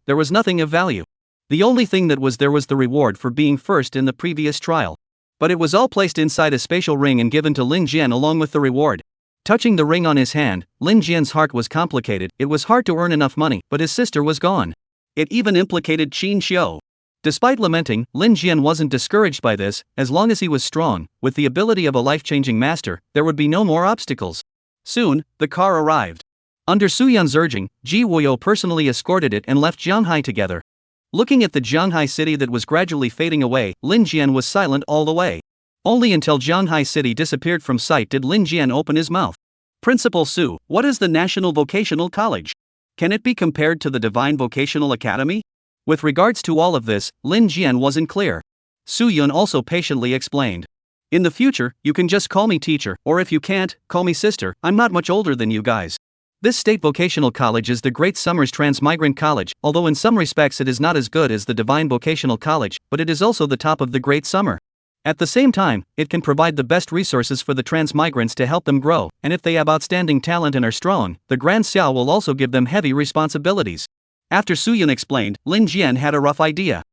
there was nothing of value. The only thing that was there was the reward for being first in the previous trial. But it was all placed inside a spatial ring and given to Lin Jian along with the reward. Touching the ring on his hand, Lin Jian's heart was complicated. It was hard to earn enough money, but his sister was gone. It even implicated Qin Xiu. Despite lamenting, Lin Jian wasn't discouraged by this. As long as he was strong, with the ability of a life-changing master, there would be no more obstacles. Soon, the car arrived. Under Su Yun's urging, Ji Wuyo personally escorted it and left Jianghai together. Looking at the Jianghai city that was gradually fading away, Lin Jian was silent all the way. Only until Jianghai city disappeared from sight did Lin Jian open his mouth. "Principal Su, what is the National Vocational College? Can it be compared to the Divine Vocational Academy?" With regards to all of this, Lin Jian wasn't clear. Su Yun also patiently explained. "In the future, you can just call me teacher, or if you can't, call me sister. I'm not much older than you guys. This state vocational college is the Great Summer's Transmigrant College, although in some respects it is not as good as the Divine Vocational College, but it is also the top of the Great Summer. At the same time, it can provide the best resources for the transmigrants to help them grow, and if they have outstanding talent and are strong, the Grand Xiao will also give them heavy responsibilities." After Su Yun explained, Lin Jian had a rough idea.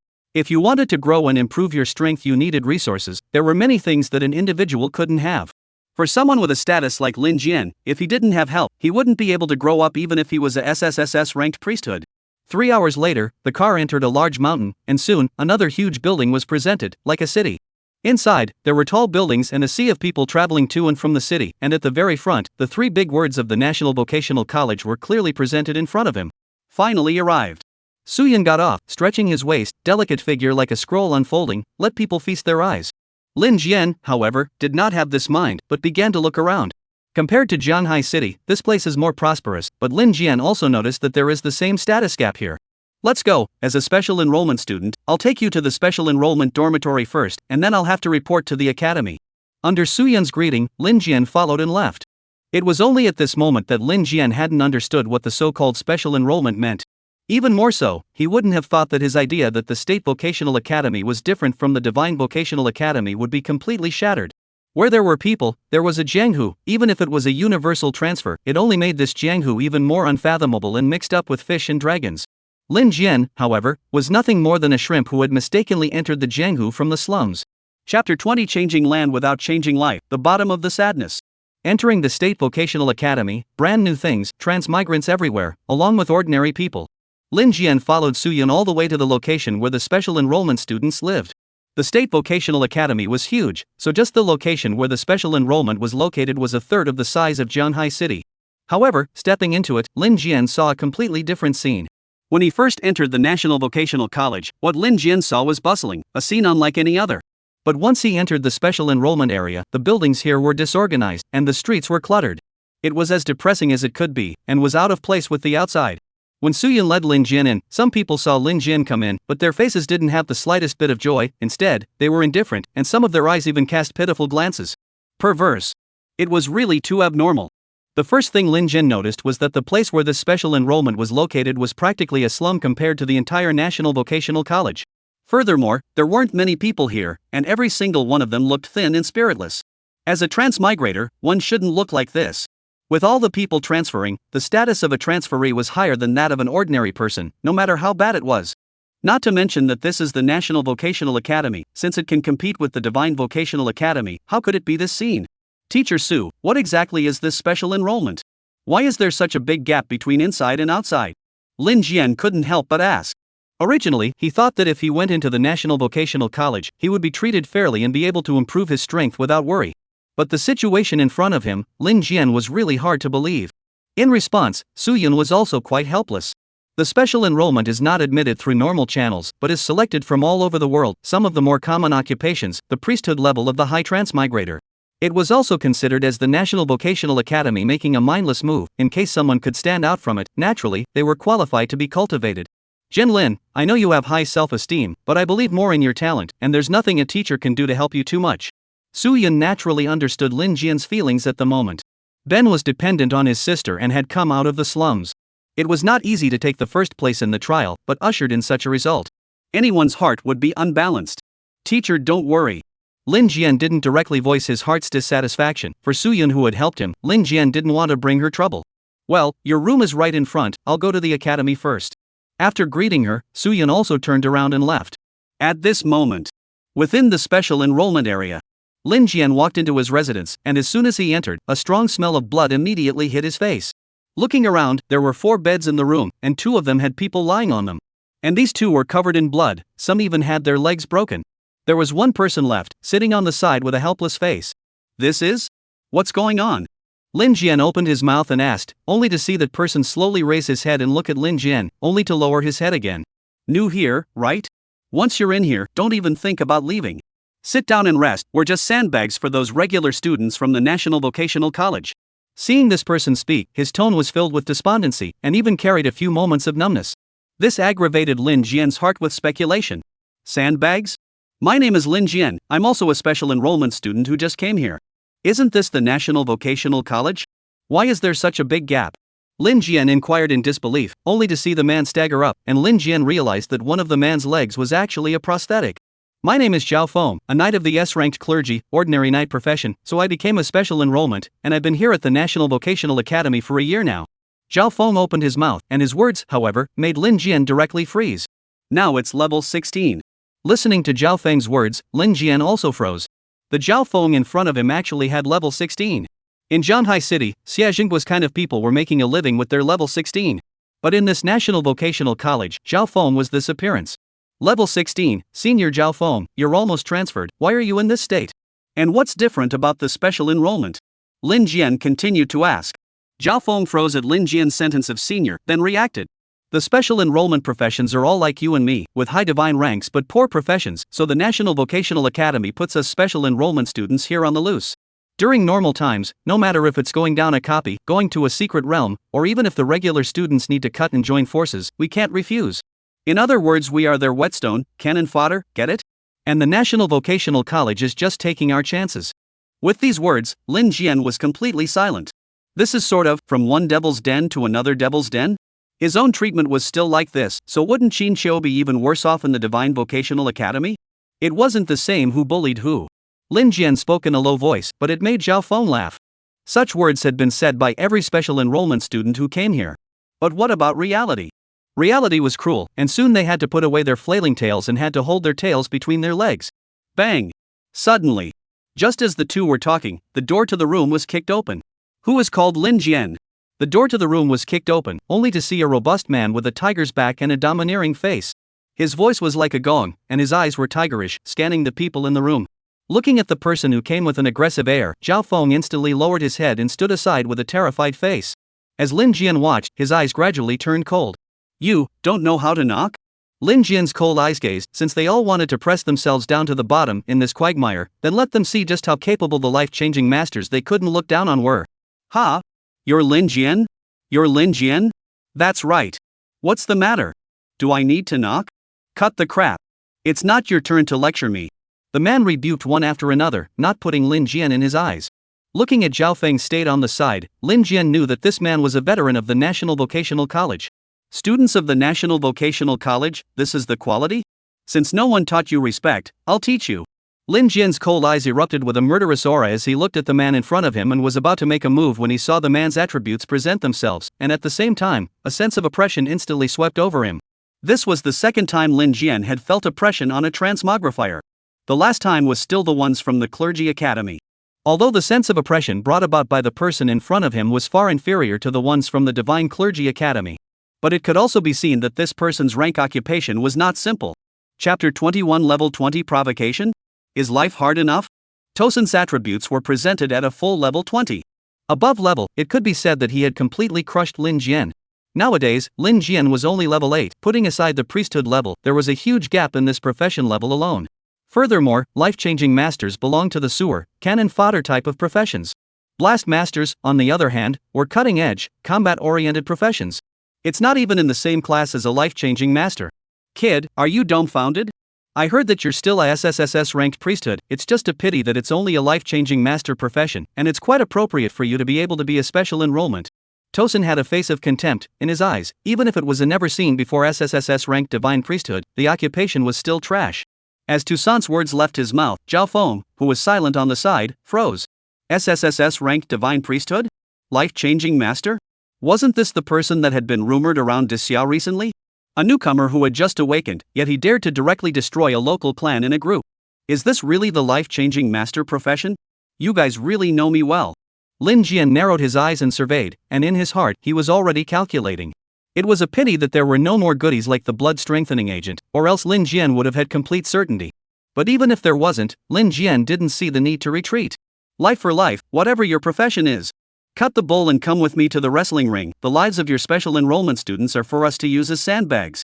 If you wanted to grow and improve your strength, you needed resources. There were many things that an individual couldn't have. For someone with a status like Lin Jian, if he didn't have help, he wouldn't be able to grow up even if he was a SSSS ranked priesthood. 3 hours later, the car entered a large mountain, and soon, another huge building was presented, like a city. Inside, there were tall buildings and a sea of people traveling to and from the city, and at the very front, the 3 big words of the National Vocational College were clearly presented in front of him. Finally arrived. Su Yun got off, stretching his waist, delicate figure like a scroll unfolding, let people feast their eyes. Lin Jian, however, did not have this mind, but began to look around. Compared to Jianghai City, this place is more prosperous, but Lin Jian also noticed that there is the same status gap here. "Let's go. As a special enrollment student, I'll take you to the special enrollment dormitory first, and then I'll have to report to the academy." Under Su Yun's greeting, Lin Jian followed and left. It was only at this moment that Lin Jian hadn't understood what the so-called special enrollment meant. Even more so, he wouldn't have thought that his idea that the State Vocational Academy was different from the Divine Vocational Academy would be completely shattered. Where there were people, there was a Jianghu. Even if it was a universal transfer, it only made this Jianghu even more unfathomable and mixed up with fish and dragons. Lin Jian, however, was nothing more than a shrimp who had mistakenly entered the Jianghu from the slums. Chapter 20: Changing Land Without Changing Life, the Bottom of the Sadness. Entering the State Vocational Academy, brand new things, transmigrants everywhere, along with ordinary people. Lin Jian followed Su Yun all the way to the location where the special enrollment students lived. The State Vocational Academy was huge, so just the location where the special enrollment was located was a third of the size of Jianghai City. However, stepping into it, Lin Jian saw a completely different scene. When he first entered the National Vocational College, what Lin Jian saw was bustling, a scene unlike any other. But once he entered the special enrollment area, the buildings here were disorganized, and the streets were cluttered. It was as depressing as it could be, and was out of place with the outside. When Su Yun led Lin Jian in, some people saw Lin Jian come in, but their faces didn't have the slightest bit of joy. Instead, they were indifferent, and some of their eyes even cast pitiful glances. Perverse. It was really too abnormal. The first thing Lin Jian noticed was that the place where this special enrollment was located was practically a slum compared to the entire National Vocational College. Furthermore, there weren't many people here, and every single one of them looked thin and spiritless. As a transmigrator, one shouldn't look like this. With all the people transferring, the status of a transferee was higher than that of an ordinary person, no matter how bad it was. Not to mention that this is the National Vocational Academy, since it can compete with the Divine Vocational Academy, how could it be this scene? Teacher Sue, what exactly is this special enrollment? Why is there such a big gap between inside and outside? Lin Jian couldn't help but ask. Originally, he thought that if he went into the National Vocational College, he would be treated fairly and be able to improve his strength without worry. But the situation in front of him, Lin Jian, was really hard to believe. In response, Su Yun was also quite helpless. The special enrollment is not admitted through normal channels, but is selected from all over the world, some of the more common occupations, the priesthood level of the high transmigrator. It was also considered as the National Vocational Academy making a mindless move, in case someone could stand out from it. Naturally, they were qualified to be cultivated. Jin Lin, I know you have high self-esteem, but I believe more in your talent, and there's nothing a teacher can do to help you too much. Su Yun naturally understood Lin Jian's feelings at the moment. Ben was dependent on his sister and had come out of the slums. It was not easy to take the first place in the trial, but ushered in such a result. Anyone's heart would be unbalanced. Teacher, don't worry. Lin Jian didn't directly voice his heart's dissatisfaction. For Su Yun, who had helped him, Lin Jian didn't want to bring her trouble. Well, your room is right in front, I'll go to the academy first. After greeting her, Su Yun also turned around and left. At this moment, within the special enrollment area, Lin Jian walked into his residence, and as soon as he entered, a strong smell of blood immediately hit his face. Looking around, there were 4 beds in the room, and 2 of them had people lying on them. And these 2 were covered in blood, some even had their legs broken. There was 1 person left, sitting on the side with a helpless face. This is? What's going on? Lin Jian opened his mouth and asked, only to see that person slowly raise his head and look at Lin Jian, only to lower his head again. New here, right? Once you're in here, don't even think about leaving. Sit down and rest, we're just sandbags for those regular students from the National Vocational College. Seeing this person speak, his tone was filled with despondency, and even carried a few moments of numbness. This aggravated Lin Jian's heart with speculation. Sandbags? My name is Lin Jian, I'm also a special enrollment student who just came here. Isn't this the National Vocational College? Why is there such a big gap? Lin Jian inquired in disbelief, only to see the man stagger up, and Lin Jian realized that one of the man's legs was actually a prosthetic. My name is Zhao Feng, a knight of the S-ranked clergy, ordinary knight profession, so I became a special enrollment, and I've been here at the National Vocational Academy for a year now. Zhao Feng opened his mouth, and his words, however, made Lin Jian directly freeze. Now it's level 16. Listening to Zhao Feng's words, Lin Jian also froze. The Zhao Feng in front of him actually had level 16. In Zhanghai City, Xiajinggua's kind of people were making a living with their level 16. But in this National Vocational College, Zhao Feng was this appearance. Level 16, Senior Zhao Feng, you're almost transferred, why are you in this state? And what's different about the special enrollment? Lin Jian continued to ask. Zhao Feng froze at Lin Jian's sentence of senior, then reacted. The special enrollment professions are all like you and me, with high divine ranks but poor professions, so the National Vocational Academy puts us special enrollment students here on the loose. During normal times, no matter if it's going down a copy, going to a secret realm, or even if the regular students need to cut and join forces, we can't refuse. In other words, we are their whetstone, cannon fodder, get it? And the National Vocational College is just taking our chances. With these words, Lin Jian was completely silent. This is sort of, from one devil's den to another devil's den? His own treatment was still like this, so wouldn't Qin Qiu be even worse off in the Divine Vocational Academy? It wasn't the same who bullied who. Lin Jian spoke in a low voice, but it made Zhao Feng laugh. Such words had been said by every special enrollment student who came here. But what about reality? Reality was cruel, and soon they had to put away their flailing tails and had to hold their tails between their legs. Bang! Suddenly, just as the 2 were talking, the door to the room was kicked open. Who is called Lin Jian? The door to the room was kicked open, only to see a robust man with a tiger's back and a domineering face. His voice was like a gong, and his eyes were tigerish, scanning the people in the room. Looking at the person who came with an aggressive air, Zhao Feng instantly lowered his head and stood aside with a terrified face. As Lin Jian watched, his eyes gradually turned cold. You don't know how to knock? Lin Jian's cold eyes gazed, since they all wanted to press themselves down to the bottom in this quagmire, then let them see just how capable the life-changing masters they couldn't look down on were. Ha! You're Lin Jian? You're Lin Jian? That's right. What's the matter? Do I need to knock? Cut the crap. It's not your turn to lecture me. The man rebuked one after another, not putting Lin Jian in his eyes. Looking at Zhao Feng stayed on the side, Lin Jian knew that this man was a veteran of the National Vocational College. Students of the National Vocational College, this is the quality? Since no one taught you respect, I'll teach you. Lin Jian's cold eyes erupted with a murderous aura as he looked at the man in front of him and was about to make a move when he saw the man's attributes present themselves, and at the same time, a sense of oppression instantly swept over him. This was the second time Lin Jian had felt oppression on a transmogrifier. The last time was still the ones from the Clergy Academy. Although the sense of oppression brought about by the person in front of him was far inferior to the ones from the Divine Clergy Academy. But it could also be seen that this person's rank occupation was not simple. Chapter 21 Level 20 Provocation? Is life hard enough? Tosun's attributes were presented at a full level 20. Above level, it could be said that he had completely crushed Lin Jian. Nowadays, Lin Jian was only level 8. Putting aside the priesthood level, there was a huge gap in this profession level alone. Furthermore, life-changing masters belong to the sewer, cannon fodder type of professions. Blast masters, on the other hand, were cutting-edge, combat-oriented professions. It's not even in the same class as a life-changing master. Kid, are you dumbfounded? I heard that you're still a SSSS ranked priesthood. It's just a pity that it's only a life-changing master profession, and it's quite appropriate for you to be able to be a special enrollment. Tosun had a face of contempt in his eyes. Even if it was a never-seen-before SSSS ranked divine priesthood, the occupation was still trash. As Toussaint's words left his mouth, Zhao Feng, who was silent on the side, froze. SSSS ranked divine priesthood? Life-changing master? Wasn't this the person that had been rumored around Dixiao recently? A newcomer who had just awakened, yet he dared to directly destroy a local clan in a group. Is this really the life-changing master profession? You guys really know me well. Lin Jian narrowed his eyes and surveyed, and in his heart, he was already calculating. It was a pity that there were no more goodies like the blood-strengthening agent, or else Lin Jian would have had complete certainty. But even if there wasn't, Lin Jian didn't see the need to retreat. Life for life, whatever your profession is. Cut the bull and come with me to the wrestling ring. The lives of your special enrollment students are for us to use as sandbags.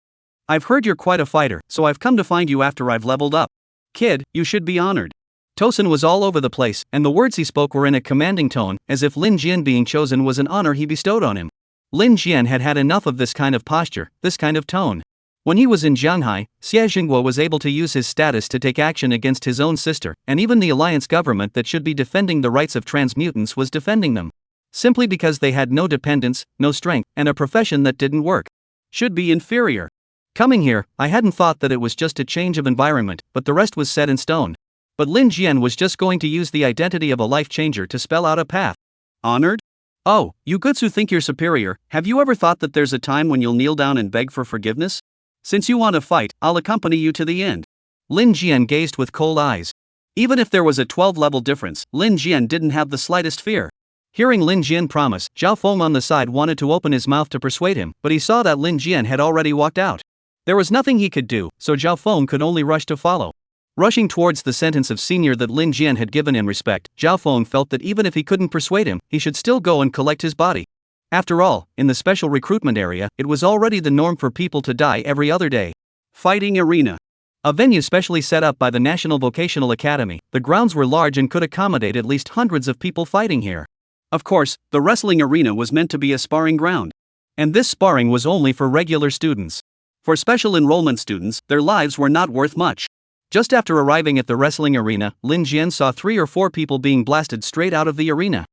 I've heard you're quite a fighter, so I've come to find you after I've leveled up. Kid, you should be honored. Tosun was all over the place, and the words he spoke were in a commanding tone, as if Lin Jian being chosen was an honor he bestowed on him. Lin Jian had had enough of this kind of posture, this kind of tone. When he was in Shanghai, Xie Jingguo was able to use his status to take action against his own sister, and even the alliance government that should be defending the rights of transmutants was defending them. Simply because they had no dependence, no strength, and a profession that didn't work. Should be inferior. Coming here, I hadn't thought that it was just a change of environment, but the rest was set in stone. But Lin Jian was just going to use the identity of a life changer to spell out a path. Honored? Oh, you Gutsu think you're superior. Have you ever thought that there's a time when you'll kneel down and beg for forgiveness? Since you want to fight, I'll accompany you to the end. Lin Jian gazed with cold eyes. Even if there was a 12-level difference, Lin Jian didn't have the slightest fear. Hearing Lin Jian promise, Zhao Feng on the side wanted to open his mouth to persuade him, but he saw that Lin Jian had already walked out. There was nothing he could do, so Zhao Feng could only rush to follow. Rushing towards the sentence of senior that Lin Jian had given him respect, Zhao Feng felt that even if he couldn't persuade him, he should still go and collect his body. After all, in the special recruitment area, it was already the norm for people to die every other day. Fighting arena. A venue specially set up by the National Vocational Academy, the grounds were large and could accommodate at least hundreds of people fighting here. Of course, the wrestling arena was meant to be a sparring ground. And this sparring was only for regular students. For special enrollment students, their lives were not worth much. Just after arriving at the wrestling arena, Lin Jian saw 3 or 4 people being blasted straight out of the arena.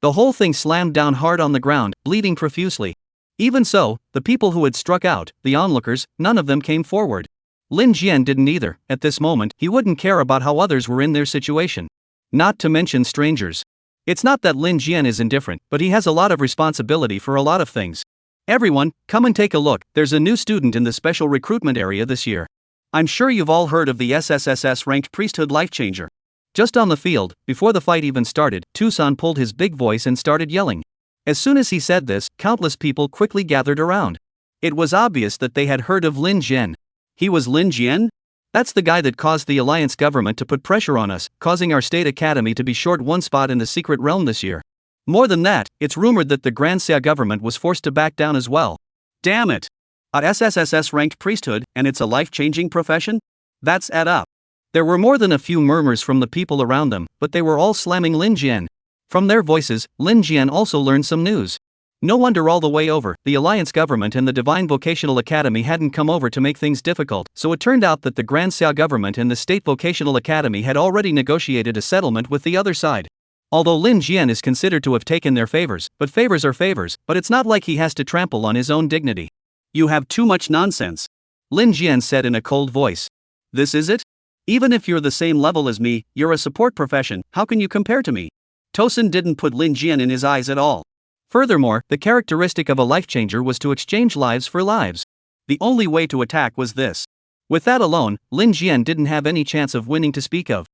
The whole thing slammed down hard on the ground, bleeding profusely. Even so, the people who had struck out, the onlookers, none of them came forward. Lin Jian didn't either. At this moment, he wouldn't care about how others were in their situation. Not to mention strangers. It's not that Lin Jian is indifferent, but he has a lot of responsibility for a lot of things. Everyone, come and take a look. There's a new student in the special recruitment area this year. I'm sure you've all heard of the SSSS ranked priesthood life changer. Just on the field, before the fight even started, Toussaint pulled his big voice and started yelling. As soon as he said this, countless people quickly gathered around. It was obvious that they had heard of Lin Jian. He was Lin Jian? That's the guy that caused the alliance government to put pressure on us, causing our state academy to be short one spot in the secret realm this year. More than that, it's rumored that the Grand Xia government was forced to back down as well. Damn it! A SSSS ranked priesthood, and it's a life-changing profession? That's add up. There were more than a few murmurs from the people around them, but they were all slamming Lin Jian. From their voices, Lin Jian also learned some news. No wonder all the way over, the alliance government and the Divine Vocational Academy hadn't come over to make things difficult, so it turned out that the Grand Xia government and the State Vocational Academy had already negotiated a settlement with the other side. Although Lin Jian is considered to have taken their favors, but favors are favors, but it's not like he has to trample on his own dignity. You have too much nonsense. Lin Jian said in a cold voice. This is it? Even if you're the same level as me, you're a support profession, how can you compare to me? Tosin didn't put Lin Jian in his eyes at all. Furthermore, the characteristic of a life changer was to exchange lives for lives. The only way to attack was this. With that alone, Lin Jian didn't have any chance of winning to speak of.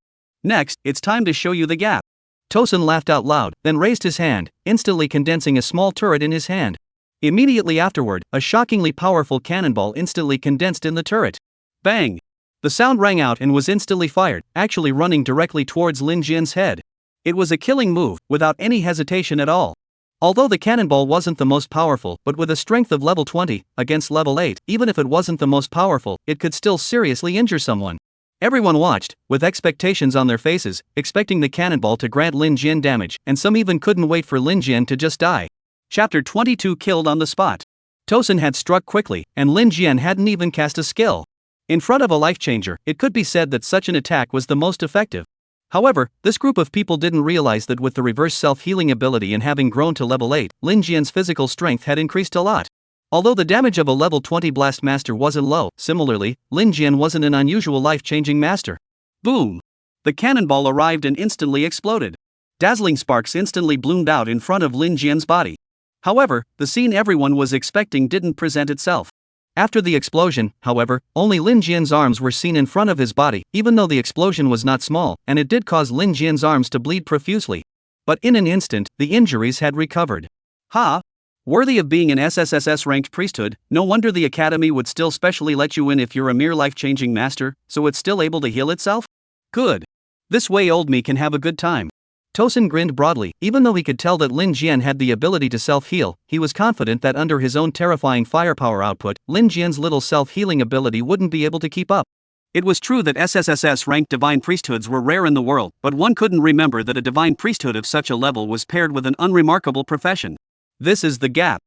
Next, it's time to show you the gap. Tosin laughed out loud, then raised his hand, instantly condensing a small turret in his hand. Immediately afterward, a shockingly powerful cannonball instantly condensed in the turret. Bang! The sound rang out and was instantly fired, actually running directly towards Lin Jian's head. It was a killing move, without any hesitation at all. Although the cannonball wasn't the most powerful, but with a strength of level 20, against level 8, even if it wasn't the most powerful, it could still seriously injure someone. Everyone watched, with expectations on their faces, expecting the cannonball to grant Lin Jian damage, and some even couldn't wait for Lin Jian to just die. Chapter 22 Killed on the spot. Tosin had struck quickly, and Lin Jian hadn't even cast a skill. In front of a life changer, it could be said that such an attack was the most effective. However, this group of people didn't realize that with the reverse self-healing ability and having grown to level 8, Lin Jian's physical strength had increased a lot. Although the damage of a level 20 blast master wasn't low, similarly, Lin Jian wasn't an unusual life-changing master. Boom! The cannonball arrived and instantly exploded. Dazzling sparks instantly bloomed out in front of Lin Jian's body. However, the scene everyone was expecting didn't present itself. After the explosion, however, only Lin Jian's arms were seen in front of his body, even though the explosion was not small, and it did cause Lin Jian's arms to bleed profusely. But in an instant, the injuries had recovered. Ha! Worthy of being an SSSS-ranked priesthood, no wonder the academy would still specially let you in if you're a mere life-changing master, so it's still able to heal itself? Good. This way old me can have a good time. Tosin grinned broadly. Even though he could tell that Lin Jian had the ability to self-heal, he was confident that under his own terrifying firepower output, Lin Jian's little self-healing ability wouldn't be able to keep up. It was true that SSSS-ranked divine priesthoods were rare in the world, but one couldn't remember that a divine priesthood of such a level was paired with an unremarkable profession. This is the gap.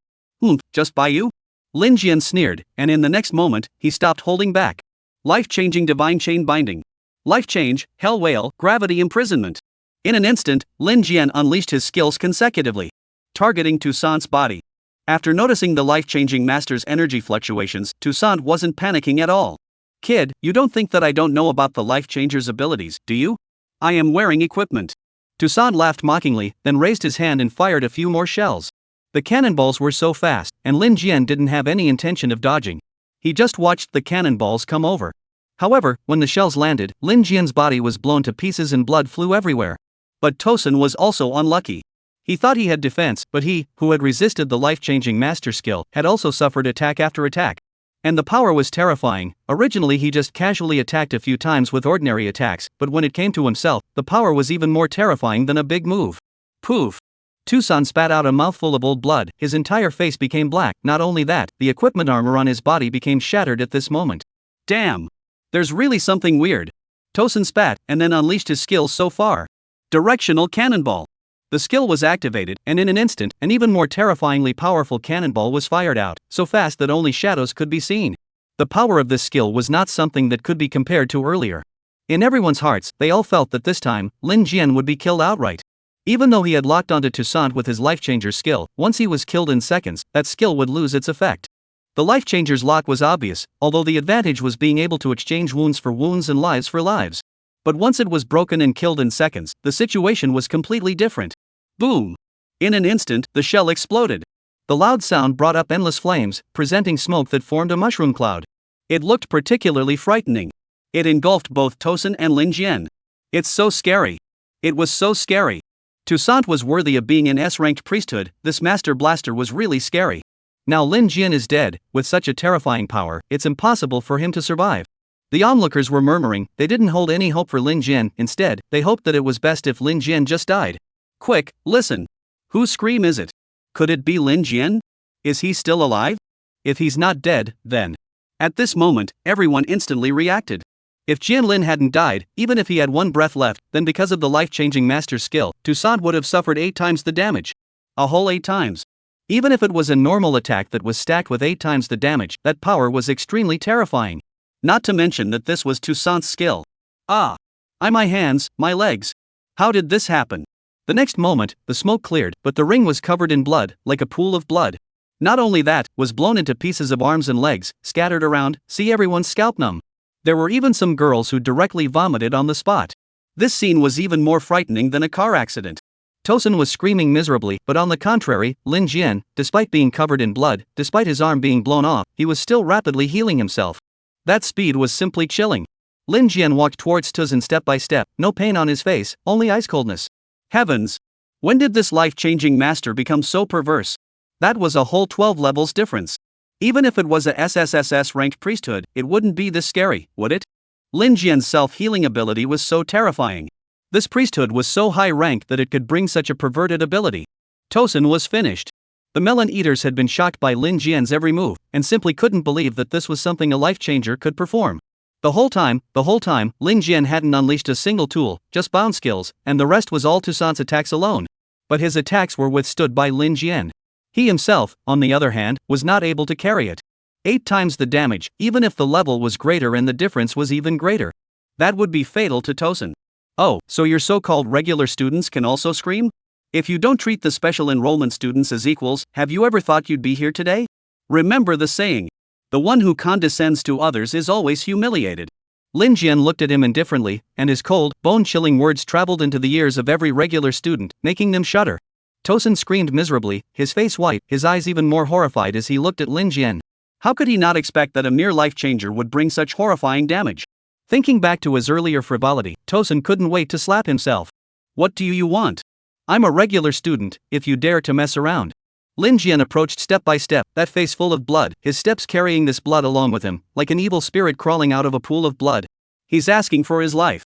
Just by you? Lin Jian sneered, and in the next moment, he stopped holding back. Life-changing divine chain binding. Life change, hell whale, gravity imprisonment. In an instant, Lin Jian unleashed his skills consecutively, targeting Toussaint's body. After noticing the life-changing master's energy fluctuations, Toussaint wasn't panicking at all. Kid, you don't think that I don't know about the life changer's abilities, do you? I am wearing equipment. Toussaint laughed mockingly, then raised his hand and fired a few more shells. The cannonballs were so fast, and Lin Jian didn't have any intention of dodging. He just watched the cannonballs come over. However, when the shells landed, Lin Jian's body was blown to pieces and blood flew everywhere. But Tosin was also unlucky. He thought he had defense, but he, who had resisted the life-changing master skill, had also suffered attack after attack. And the power was terrifying. Originally he just casually attacked a few times with ordinary attacks, but when it came to himself, the power was even more terrifying than a big move. Poof! Toussaint spat out a mouthful of old blood, his entire face became black. Not only that, the equipment armor on his body became shattered at this moment. Damn! There's really something weird. Tosin spat, and then unleashed his skills so far. Directional cannonball. The skill was activated, and in an instant, an even more terrifyingly powerful cannonball was fired out, so fast that only shadows could be seen. The power of this skill was not something that could be compared to earlier. In everyone's hearts, they all felt that this time, Lin Jian would be killed outright. Even though he had locked onto Toussaint with his life-changer skill, once he was killed in seconds, that skill would lose its effect. The life-changer's lock was obvious, although the advantage was being able to exchange wounds for wounds and lives for lives. But once it was broken and killed in seconds, the situation was completely different. Boom! In an instant, the shell exploded. The loud sound brought up endless flames, presenting smoke that formed a mushroom cloud. It looked particularly frightening. It engulfed both Tosin and Lin Jian. It's so scary. It was so scary. Toussaint was worthy of being an S-ranked priesthood. This master blaster was really scary. Now Lin Jian is dead. With such a terrifying power, it's impossible for him to survive. The onlookers were murmuring. They didn't hold any hope for Lin Jian. Instead, they hoped that it was best if Lin Jian just died. Quick, listen. Whose scream is it? Could it be Lin Jian? Is he still alive? If he's not dead, then. At this moment, everyone instantly reacted. If Jian Lin hadn't died, even if he had one breath left, then because of the life-changing master's skill, Toussaint would have suffered 8 times the damage. A whole 8 times. Even if it was a normal attack that was stacked with 8 times the damage, that power was extremely terrifying. Not to mention that this was Toussaint's skill. Ah! My hands, my legs. How did this happen? The next moment, the smoke cleared, but the ring was covered in blood, like a pool of blood. Not only that, was blown into pieces of arms and legs, scattered around, see everyone's scalp numb. There were even some girls who directly vomited on the spot. This scene was even more frightening than a car accident. Tosin was screaming miserably, but on the contrary, Lin Jian, despite being covered in blood, despite his arm being blown off, he was still rapidly healing himself. That speed was simply chilling. Lin Jian walked towards Tosin step by step, no pain on his face, only ice coldness. Heavens! When did this life-changing master become so perverse? That was a whole 12 levels difference. Even if it was a SSSS-ranked priesthood, it wouldn't be this scary, would it? Lin Jian's self-healing ability was so terrifying. This priesthood was so high rank that it could bring such a perverted ability. Tosin was finished. The melon eaters had been shocked by Lin Jian's every move, and simply couldn't believe that this was something a life-changer could perform. The whole time, Lin Jian hadn't unleashed a single tool, just bound skills, and the rest was all Tosan's attacks alone. But his attacks were withstood by Lin Jian. He himself, on the other hand, was not able to carry it. 8 times the damage, even if the level was greater and the difference was even greater. That would be fatal to Tosin. Oh, so your so-called regular students can also scream? If you don't treat the special enrollment students as equals, have you ever thought you'd be here today? Remember the saying. The one who condescends to others is always humiliated. Lin Jian looked at him indifferently, and his cold, bone-chilling words traveled into the ears of every regular student, making them shudder. Tosin screamed miserably, his face white, his eyes even more horrified as he looked at Lin Jian. How could he not expect that a mere life-changer would bring such horrifying damage? Thinking back to his earlier frivolity, Tosin couldn't wait to slap himself. What do you want? I'm a regular student, if you dare to mess around. Lin Jian approached step by step, that face full of blood, his steps carrying this blood along with him, like an evil spirit crawling out of a pool of blood. He's asking for his life.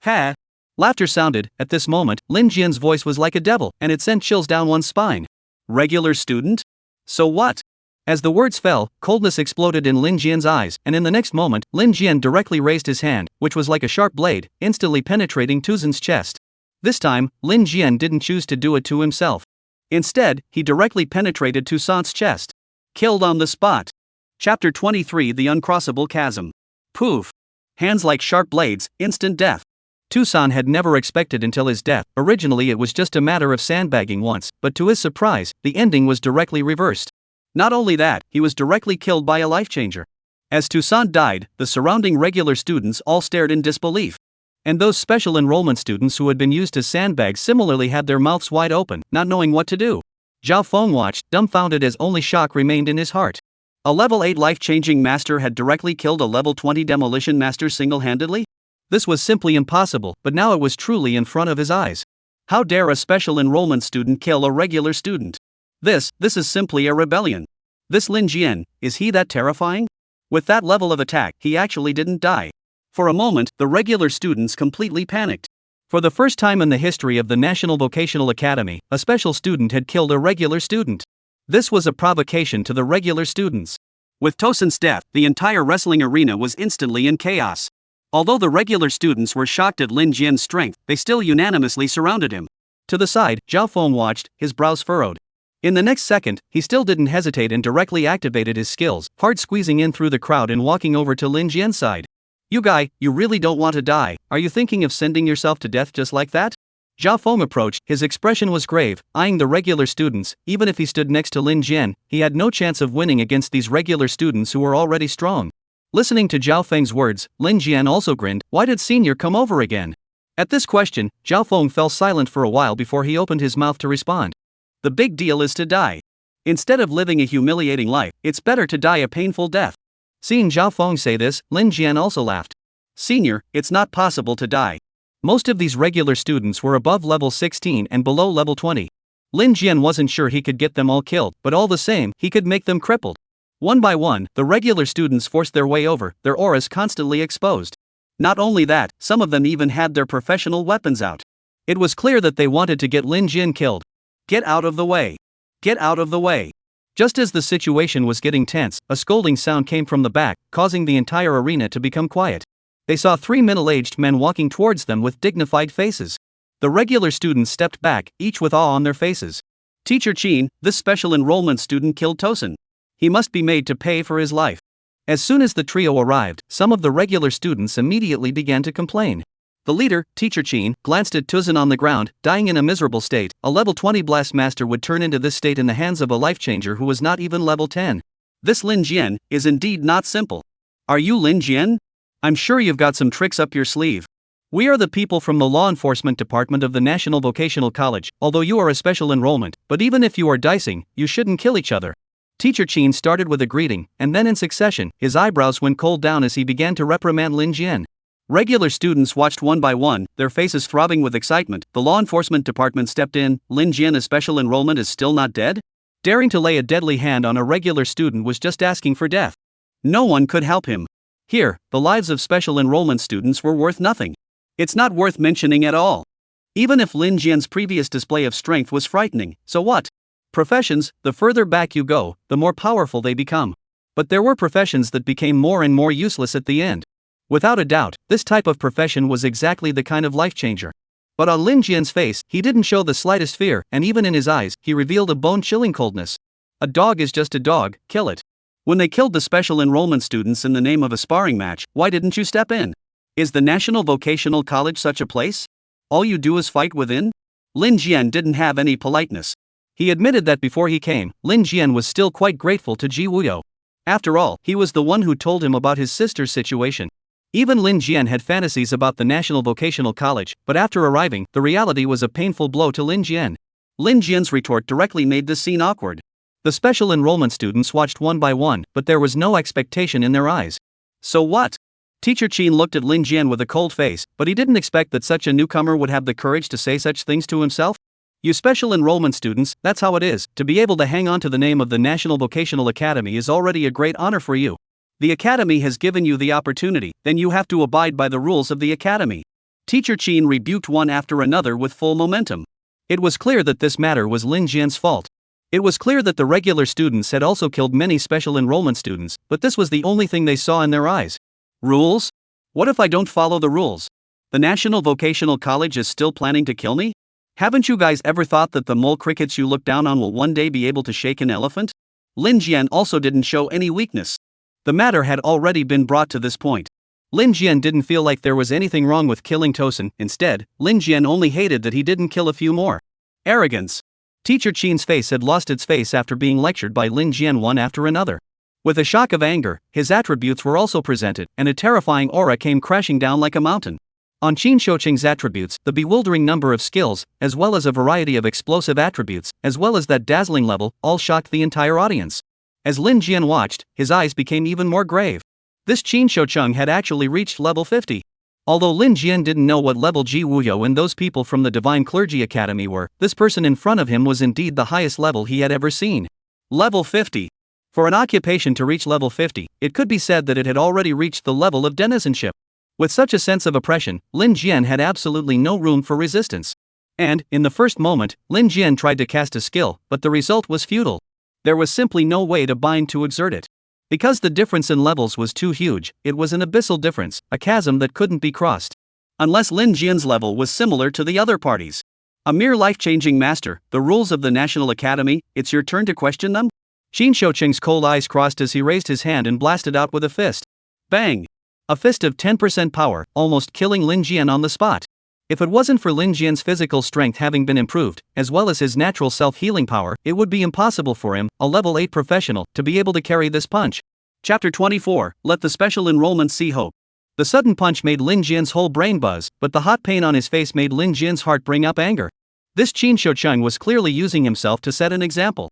Ha! Laughter sounded. At this moment, Lin Jian's voice was like a devil, and it sent chills down one's spine. Regular student? So what? As the words fell, coldness exploded in Lin Jian's eyes, and in the next moment, Lin Jian directly raised his hand, which was like a sharp blade, instantly penetrating Tosin's chest. This time, Lin Jian didn't choose to do it to himself. Instead, he directly penetrated Toussaint's chest. Killed on the spot. Chapter 23: The Uncrossable Chasm. Poof! Hands like sharp blades, instant death. Toussaint had never expected until his death. Originally it was just a matter of sandbagging once, but to his surprise, the ending was directly reversed. Not only that, he was directly killed by a life-changer. As Toussaint died, the surrounding regular students all stared in disbelief. And those special enrollment students who had been used as sandbags similarly had their mouths wide open, not knowing what to do. Zhao Feng watched, dumbfounded as only shock remained in his heart. A level 8 life-changing master had directly killed a level 20 demolition master single-handedly? This was simply impossible, but now it was truly in front of his eyes. How dare a special enrollment student kill a regular student? This is simply a rebellion. This Lin Jian, is he that terrifying? With that level of attack, he actually didn't die. For a moment, the regular students completely panicked. For the first time in the history of the National Vocational Academy, a special student had killed a regular student. This was a provocation to the regular students. With Tosin's death, the entire wrestling arena was instantly in chaos. Although the regular students were shocked at Lin Jian's strength, they still unanimously surrounded him. To the side, Zhao Feng watched, his brows furrowed. In the next second, he still didn't hesitate and directly activated his skills, hard squeezing in through the crowd and walking over to Lin Jian's side. You guy, you really don't want to die, are you thinking of sending yourself to death just like that? Zhao Feng approached, his expression was grave, eyeing the regular students. Even if he stood next to Lin Jian, he had no chance of winning against these regular students who were already strong. Listening to Zhao Feng's words, Lin Jian also grinned. Why did Senior come over again? At this question, Zhao Feng fell silent for a while before he opened his mouth to respond. The big deal is to die. Instead of living a humiliating life, it's better to die a painful death. Seeing Zhao Feng say this, Lin Jian also laughed. Senior, it's not possible to die. Most of these regular students were above level 16 and below level 20. Lin Jian wasn't sure he could get them all killed, but all the same, he could make them crippled. One by one, the regular students forced their way over, their auras constantly exposed. Not only that, some of them even had their professional weapons out. It was clear that they wanted to get Lin Jian killed. Get out of the way. Get out of the way. Just as the situation was getting tense, a scolding sound came from the back, causing the entire arena to become quiet. They saw 3 middle-aged men walking towards them with dignified faces. The regular students stepped back, each with awe on their faces. Teacher Qin, this special enrollment student killed Tosin. He must be made to pay for his life. As soon as the trio arrived, some of the regular students immediately began to complain. The leader, Teacher Qin, glanced at Tosin on the ground, dying in a miserable state. A level 20 blast master would turn into this state in the hands of a life-changer who was not even level 10. This Lin Jian is indeed not simple. Are you Lin Jian? I'm sure you've got some tricks up your sleeve. We are the people from the law enforcement department of the National Vocational College, although you are a special enrollment, but even if you are dicing, you shouldn't kill each other. Teacher Chin started with a greeting, and then in succession, his eyebrows went cold down as he began to reprimand Lin Jian. Regular students watched one by one, their faces throbbing with excitement. The law enforcement department stepped in. Lin Jian, a special enrollment, is still not dead? Daring to lay a deadly hand on a regular student was just asking for death. No one could help him. Here, the lives of special enrollment students were worth nothing. It's not worth mentioning at all. Even if Lin Jian's previous display of strength was frightening, so what? Professions, the further back you go, the more powerful they become. But there were professions that became more and more useless at the end. Without a doubt, this type of profession was exactly the kind of life changer. But on Lin Jian's face, he didn't show the slightest fear, and even in his eyes, he revealed a bone-chilling coldness. A dog is just a dog, kill it. When they killed the special enrollment students in the name of a sparring match, why didn't you step in? Is the National Vocational College such a place? All you do is fight within? Lin Jian didn't have any politeness. He admitted that before he came, Lin Jian was still quite grateful to Ji Wuyo. After all, he was the one who told him about his sister's situation. Even Lin Jian had fantasies about the National Vocational College, but after arriving, the reality was a painful blow to Lin Jian. Lin Jian's retort directly made the scene awkward. The special enrollment students watched one by one, but there was no expectation in their eyes. So what? Teacher Chin looked at Lin Jian with a cold face, but he didn't expect that such a newcomer would have the courage to say such things to himself. You special enrollment students, that's how it is. To be able to hang on to the name of the National Vocational Academy is already a great honor for you. The academy has given you the opportunity, then you have to abide by the rules of the academy. Teacher Chin rebuked one after another with full momentum. It was clear that this matter was Lin Jian's fault. It was clear that the regular students had also killed many special enrollment students, but this was the only thing they saw in their eyes. Rules? What if I don't follow the rules? The National Vocational College is still planning to kill me? Haven't you guys ever thought that the mole crickets you look down on will one day be able to shake an elephant? Lin Jian also didn't show any weakness. The matter had already been brought to this point. Lin Jian didn't feel like there was anything wrong with killing Tosin. Instead, Lin Jian only hated that he didn't kill a few more. Arrogance. Teacher Chin's face had lost its face after being lectured by Lin Jian one after another. With a shock of anger, his attributes were also presented, and a terrifying aura came crashing down like a mountain. On Qin Shouqing's attributes, the bewildering number of skills, as well as a variety of explosive attributes, as well as that dazzling level, all shocked the entire audience. As Lin Jian watched, his eyes became even more grave. This Qin Shouqing had actually reached level 50. Although Lin Jian didn't know what level Ji Wuyo and those people from the Divine Clergy Academy were, this person in front of him was indeed the highest level he had ever seen. Level 50. For an occupation to reach level 50, it could be said that it had already reached the level of denizenship. With such a sense of oppression, Lin Jian had absolutely no room for resistance. And, in the first moment, Lin Jian tried to cast a skill, but the result was futile. There was simply no way to bind to exert it. Because the difference in levels was too huge, it was an abyssal difference, a chasm that couldn't be crossed. Unless Lin Jian's level was similar to the other parties. A mere life-changing master, the rules of the National Academy, it's your turn to question them? Qin Shouqing's cold eyes crossed as he raised his hand and blasted out with a fist. Bang! A fist of 10% power, almost killing Lin Jian on the spot. If it wasn't for Lin Jian's physical strength having been improved, as well as his natural self-healing power, it would be impossible for him, a level 8 professional, to be able to carry this punch. Chapter 24, Let the Special Enrollment See Hope. The sudden punch made Lin Jian's whole brain buzz, but the hot pain on his face made Lin Jian's heart bring up anger. This Qin Shouqing was clearly using himself to set an example.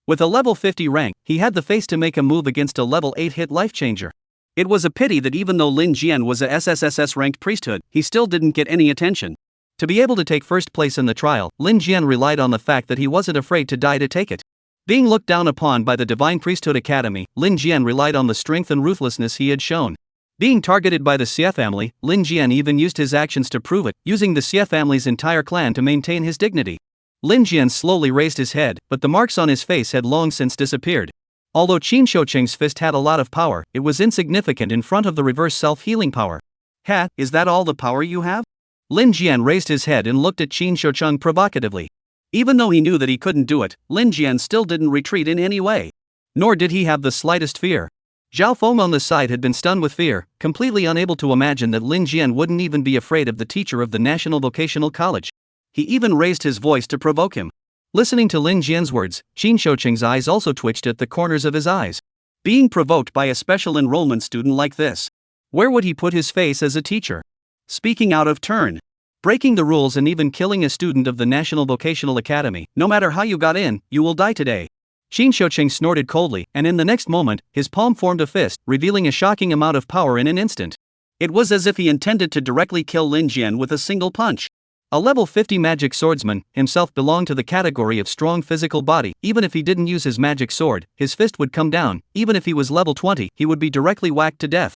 With a level 50 rank, he had the face to make a move against a level 8 hit life changer. It was a pity that even though Lin Jian was a SSSS-ranked priesthood, he still didn't get any attention. To be able to take first place in the trial, Lin Jian relied on the fact that he wasn't afraid to die to take it. Being looked down upon by the Divine Priesthood Academy, Lin Jian relied on the strength and ruthlessness he had shown. Being targeted by the Xie family, Lin Jian even used his actions to prove it, using the Xie family's entire clan to maintain his dignity. Lin Jian slowly raised his head, but the marks on his face had long since disappeared. Although Qin Shouqing's fist had a lot of power, it was insignificant in front of the reverse self-healing power. Ha, is that all the power you have? Lin Jian raised his head and looked at Qin Shouqing provocatively. Even though he knew that he couldn't do it, Lin Jian still didn't retreat in any way. Nor did he have the slightest fear. Zhao Feng on the side had been stunned with fear, completely unable to imagine that Lin Jian wouldn't even be afraid of the teacher of the National Vocational College. He even raised his voice to provoke him. Listening to Lin Jian's words, Qin Shouqing's eyes also twitched at the corners of his eyes. Being provoked by a special enrollment student like this. Where would he put his face as a teacher? Speaking out of turn. Breaking the rules and even killing a student of the National Vocational Academy. No matter how you got in, you will die today. Qin Shoucheng snorted coldly, and in the next moment, his palm formed a fist, revealing a shocking amount of power in an instant. It was as if he intended to directly kill Lin Jian with a single punch. A level 50 magic swordsman himself belonged to the category of strong physical body. Even if he didn't use his magic sword, his fist would come down. Even if he was level 20, he would be directly whacked to death.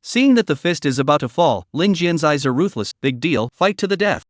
Seeing that the fist is about to fall, Lin Jian's eyes are ruthless. Big deal, fight to the death.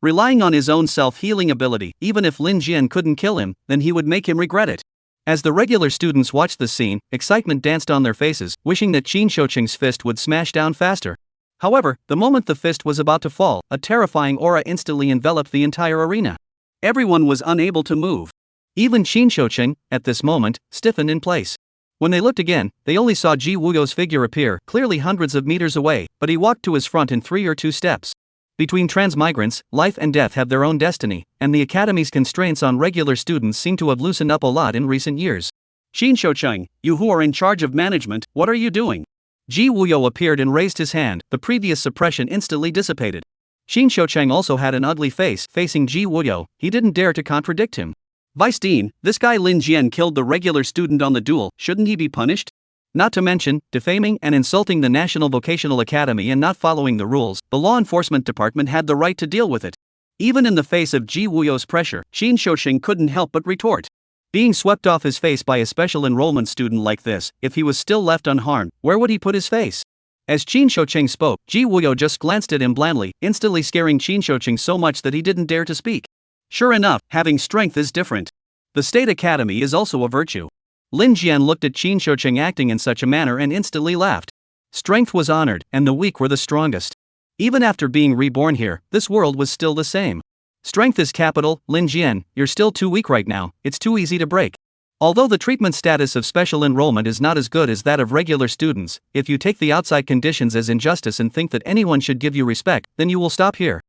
Relying on his own self-healing ability, even if Lin Jian couldn't kill him, then he would make him regret it. As the regular students watched the scene, excitement danced on their faces, wishing that Qin Shoucheng's fist would smash down faster. However, the moment the fist was about to fall, a terrifying aura instantly enveloped the entire arena. Everyone was unable to move. Even Qin Shoucheng, at this moment, stiffened in place. When they looked again, they only saw Ji Wuyo's figure appear, clearly hundreds of meters away, but he walked to his front in 3 or 2 steps. Between transmigrants, life and death have their own destiny, and the academy's constraints on regular students seem to have loosened up a lot in recent years. Qin Shoucheng, you who are in charge of management, what are you doing? Ji Wuyo appeared and raised his hand. The previous suppression instantly dissipated. Qin Shoucheng also had an ugly face. Facing Ji Wuyo, he didn't dare to contradict him. Vice Dean, this guy Lin Jian killed the regular student on the duel, shouldn't he be punished? Not to mention, defaming and insulting the National Vocational Academy and not following the rules, the law enforcement department had the right to deal with it. Even in the face of Ji Wuyo's pressure, Qin Shoucheng couldn't help but retort. Being swept off his face by a special enrollment student like this, if he was still left unharmed, where would he put his face? As Qin Shoucheng spoke, Ji Wuyo just glanced at him blandly, instantly scaring Qin Shoucheng so much that he didn't dare to speak. Sure enough, having strength is different. The State Academy is also a virtue. Lin Jian looked at Qin Shoucheng acting in such a manner and instantly laughed. Strength was honored, and the weak were the strongest. Even after being reborn here, this world was still the same. Strength is capital. Lin Jian, you're still too weak right now, it's too easy to break. Although the treatment status of special enrollment is not as good as that of regular students, if you take the outside conditions as injustice and think that anyone should give you respect, then you will stop here.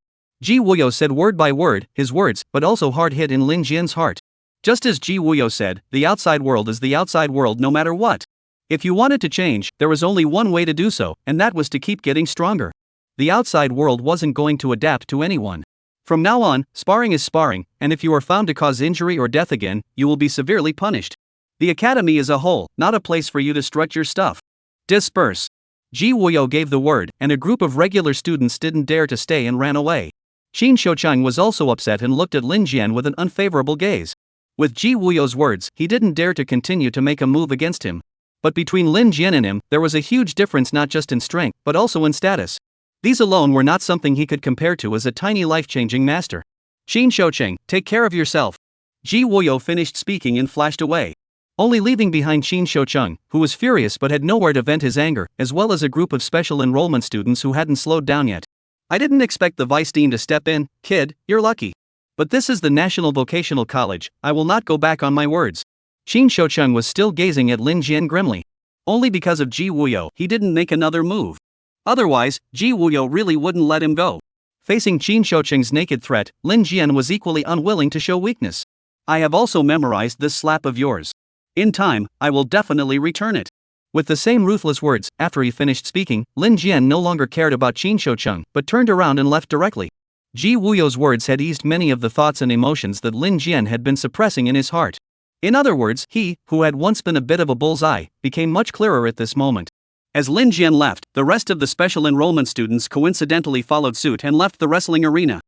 Ji Wuyo said word by word, his words, but also hard hit in Lin Jian's heart. Just as Ji Wuyo said, the outside world is the outside world no matter what. If you wanted to change, there was only one way to do so, and that was to keep getting stronger. The outside world wasn't going to adapt to anyone. From now on, sparring is sparring, and if you are found to cause injury or death again, you will be severely punished. The academy is a whole, not a place for you to strut your stuff. Disperse. Ji Wuyo gave the word, and a group of regular students didn't dare to stay and ran away. Qin Shoucheng was also upset and looked at Lin Jian with an unfavorable gaze. With Ji Wuyo's words, he didn't dare to continue to make a move against him. But between Lin Jian and him, there was a huge difference not just in strength, but also in status. These alone were not something he could compare to as a tiny life-changing master. Qin Shoucheng, take care of yourself. Ji Wuyo finished speaking and flashed away. Only leaving behind Qin Shoucheng, who was furious but had nowhere to vent his anger, as well as a group of special enrollment students who hadn't slowed down yet. I didn't expect the vice dean to step in. Kid, you're lucky. But this is the National Vocational College, I will not go back on my words. Qin Shoucheng was still gazing at Lin Jian grimly. Only because of Ji Wuyo, he didn't make another move. Otherwise, Ji Wuyo really wouldn't let him go. Facing Qin Shoucheng's naked threat, Lin Jian was equally unwilling to show weakness. I have also memorized this slap of yours. In time, I will definitely return it. With the same ruthless words, after he finished speaking, Lin Jian no longer cared about Qin Shoucheng, but turned around and left directly. Ji Wuyo's words had eased many of the thoughts and emotions that Lin Jian had been suppressing in his heart. In other words, he, who had once been a bit of a bullseye, became much clearer at this moment. As Lin Jian left, the rest of the special enrollment students coincidentally followed suit and left the wrestling arena.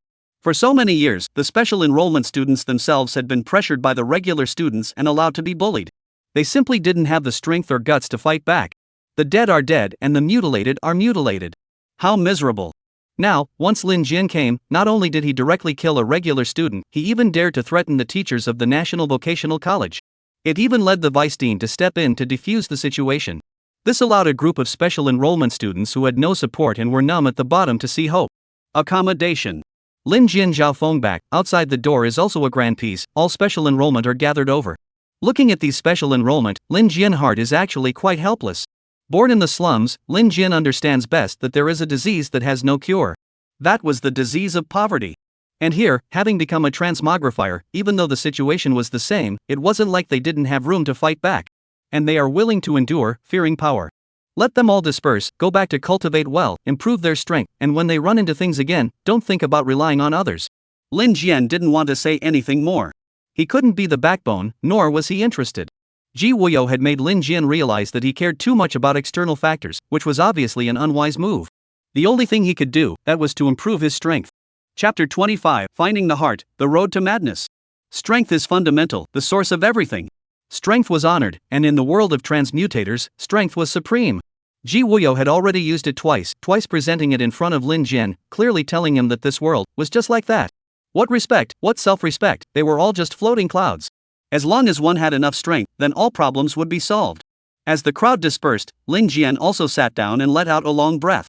For so many years, the special enrollment students themselves had been pressured by the regular students and allowed to be bullied. They simply didn't have the strength or guts to fight back. The dead are dead and the mutilated are mutilated. How miserable. Now, once Lin Jian came, not only did he directly kill a regular student, he even dared to threaten the teachers of the National Vocational College. It even led the vice dean to step in to defuse the situation. This allowed a group of special enrollment students who had no support and were numb at the bottom to see hope. Accommodation. Lin Jian Zhaofeng back, outside the door is also a grand piece, all special enrollment are gathered over. Looking at these special enrollment, Lin Jian heart is actually quite helpless. Born in the slums, Lin Jian understands best that there is a disease that has no cure. That was the disease of poverty. And here, having become a transmogrifier, even though the situation was the same, it wasn't like they didn't have room to fight back. And they are willing to endure, fearing power. Let them all disperse, go back to cultivate well, improve their strength, and when they run into things again, don't think about relying on others. Lin Jian didn't want to say anything more. He couldn't be the backbone, nor was he interested. Ji Wuyo had made Lin Jian realize that he cared too much about external factors, which was obviously an unwise move. The only thing he could do, that was to improve his strength. Chapter 25, Finding the Heart, The Road to Madness. Strength is fundamental, the source of everything. Strength was honored, and in the world of transmutators, strength was supreme. Ji Wuyo had already used it twice presenting it in front of Lin Jian, clearly telling him that this world was just like that. What respect, what self-respect, they were all just floating clouds. As long as one had enough strength, then all problems would be solved. As the crowd dispersed, Lin Jian also sat down and let out a long breath.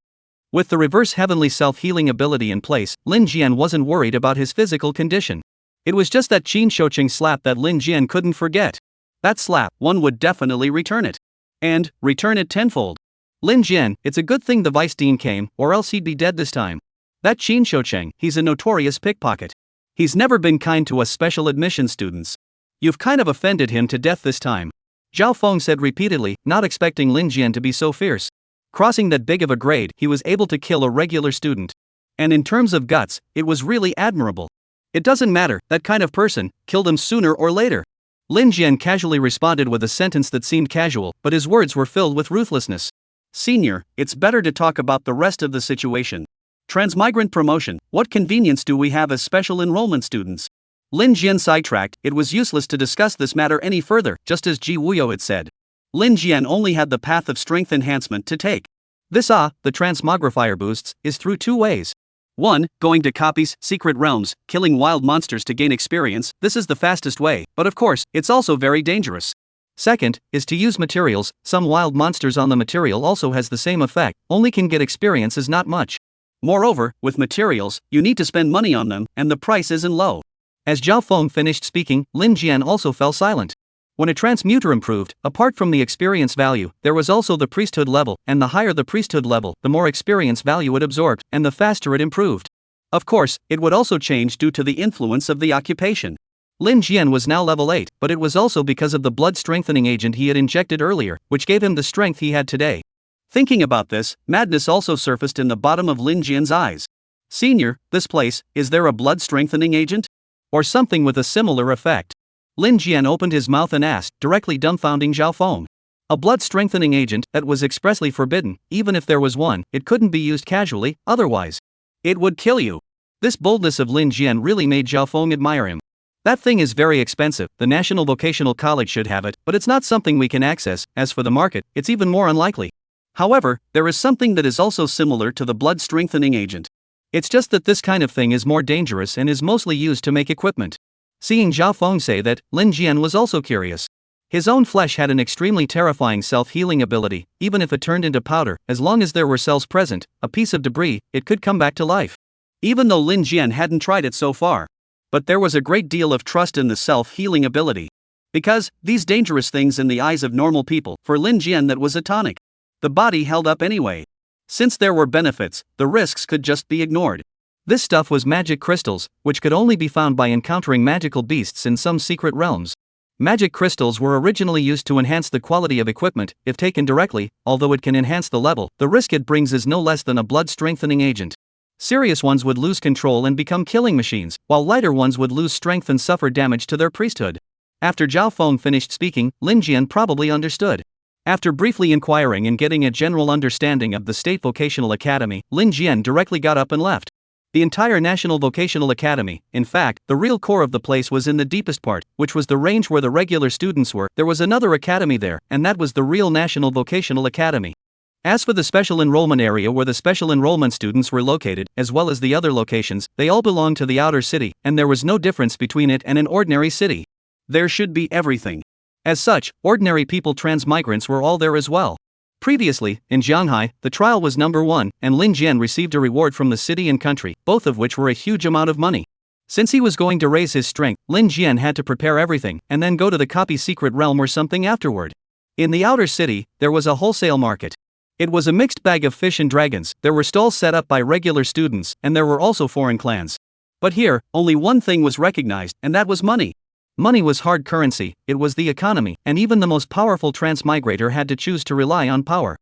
With the reverse heavenly self-healing ability in place, Lin Jian wasn't worried about his physical condition. It was just that Qin Shouqing slap that Lin Jian couldn't forget. That slap, one would definitely return it. And, return it tenfold. Lin Jian, it's a good thing the vice dean came, or else he'd be dead this time. That Qin Shouqing, he's a notorious pickpocket. He's never been kind to us special admission students. You've kind of offended him to death this time. Zhao Feng said repeatedly, not expecting Lin Jian to be so fierce. Crossing that big of a grade, he was able to kill a regular student. And in terms of guts, it was really admirable. It doesn't matter, that kind of person, killed him sooner or later. Lin Jian casually responded with a sentence that seemed casual, but his words were filled with ruthlessness. Senior, it's better to talk about the rest of the situation. Transmigrant promotion, what convenience do we have as special enrollment students? Lin Jian sidetracked, it was useless to discuss this matter any further, just as Ji Wuyo had said. Lin Jian only had the path of strength enhancement to take. This the transmogrifier boosts, is through two ways. 1. Going to copies, secret realms, killing wild monsters to gain experience, this is the fastest way, but of course, it's also very dangerous. Second, is to use materials, some wild monsters on the material also has the same effect, only can get experience is not much. Moreover, with materials, you need to spend money on them, and the price isn't low. As Zhao Feng finished speaking, Lin Jian also fell silent. When a transmuter improved, apart from the experience value, there was also the priesthood level, and the higher the priesthood level, the more experience value it absorbed, and the faster it improved. Of course, it would also change due to the influence of the occupation. Lin Jian was now level 8, but it was also because of the blood strengthening agent he had injected earlier, which gave him the strength he had today. Thinking about this, madness also surfaced in the bottom of Lin Jian's eyes. Senior, this place, is there a blood strengthening agent? Or something with a similar effect? Lin Jian opened his mouth and asked, directly dumbfounding Zhao Feng. A blood strengthening agent, that was expressly forbidden, even if there was one, it couldn't be used casually, otherwise it would kill you. This boldness of Lin Jian really made Zhao Feng admire him. That thing is very expensive, the National Vocational College should have it, but it's not something we can access. As for the market, it's even more unlikely. However, there is something that is also similar to the blood strengthening agent. It's just that this kind of thing is more dangerous and is mostly used to make equipment. Seeing Zhao Feng say that, Lin Jian was also curious. His own flesh had an extremely terrifying self-healing ability, even if it turned into powder, as long as there were cells present, a piece of debris, it could come back to life. Even though Lin Jian hadn't tried it so far. But there was a great deal of trust in the self-healing ability. Because, these dangerous things in the eyes of normal people, for Lin Jian that was a tonic. The body held up anyway. Since there were benefits, the risks could just be ignored. This stuff was magic crystals, which could only be found by encountering magical beasts in some secret realms. Magic crystals were originally used to enhance the quality of equipment, if taken directly, although it can enhance the level, the risk it brings is no less than a blood strengthening agent. Serious ones would lose control and become killing machines, while lighter ones would lose strength and suffer damage to their priesthood. After Zhao Feng finished speaking, Lin Jian probably understood. After briefly inquiring and getting a general understanding of the State Vocational Academy, Lin Jian directly got up and left. The entire National Vocational Academy, in fact, the real core of the place was in the deepest part, which was the range where the regular students were. There was another academy there, and that was the real National Vocational Academy. As for the special enrollment area where the special enrollment students were located, as well as the other locations, they all belonged to the outer city, and there was no difference between it and an ordinary city. There should be everything. As such, ordinary people transmigrants were all there as well. Previously, in Jianghai, the trial was number 1, and Lin Jian received a reward from the city and country, both of which were a huge amount of money. Since he was going to raise his strength, Lin Jian had to prepare everything, and then go to the copy secret realm or something afterward. In the outer city, there was a wholesale market. It was a mixed bag of fish and dragons. There were stalls set up by regular students, and there were also foreign clans. But here, only one thing was recognized, and that was money. Money was hard currency, it was the economy, and even the most powerful transmigrator had to choose to rely on power.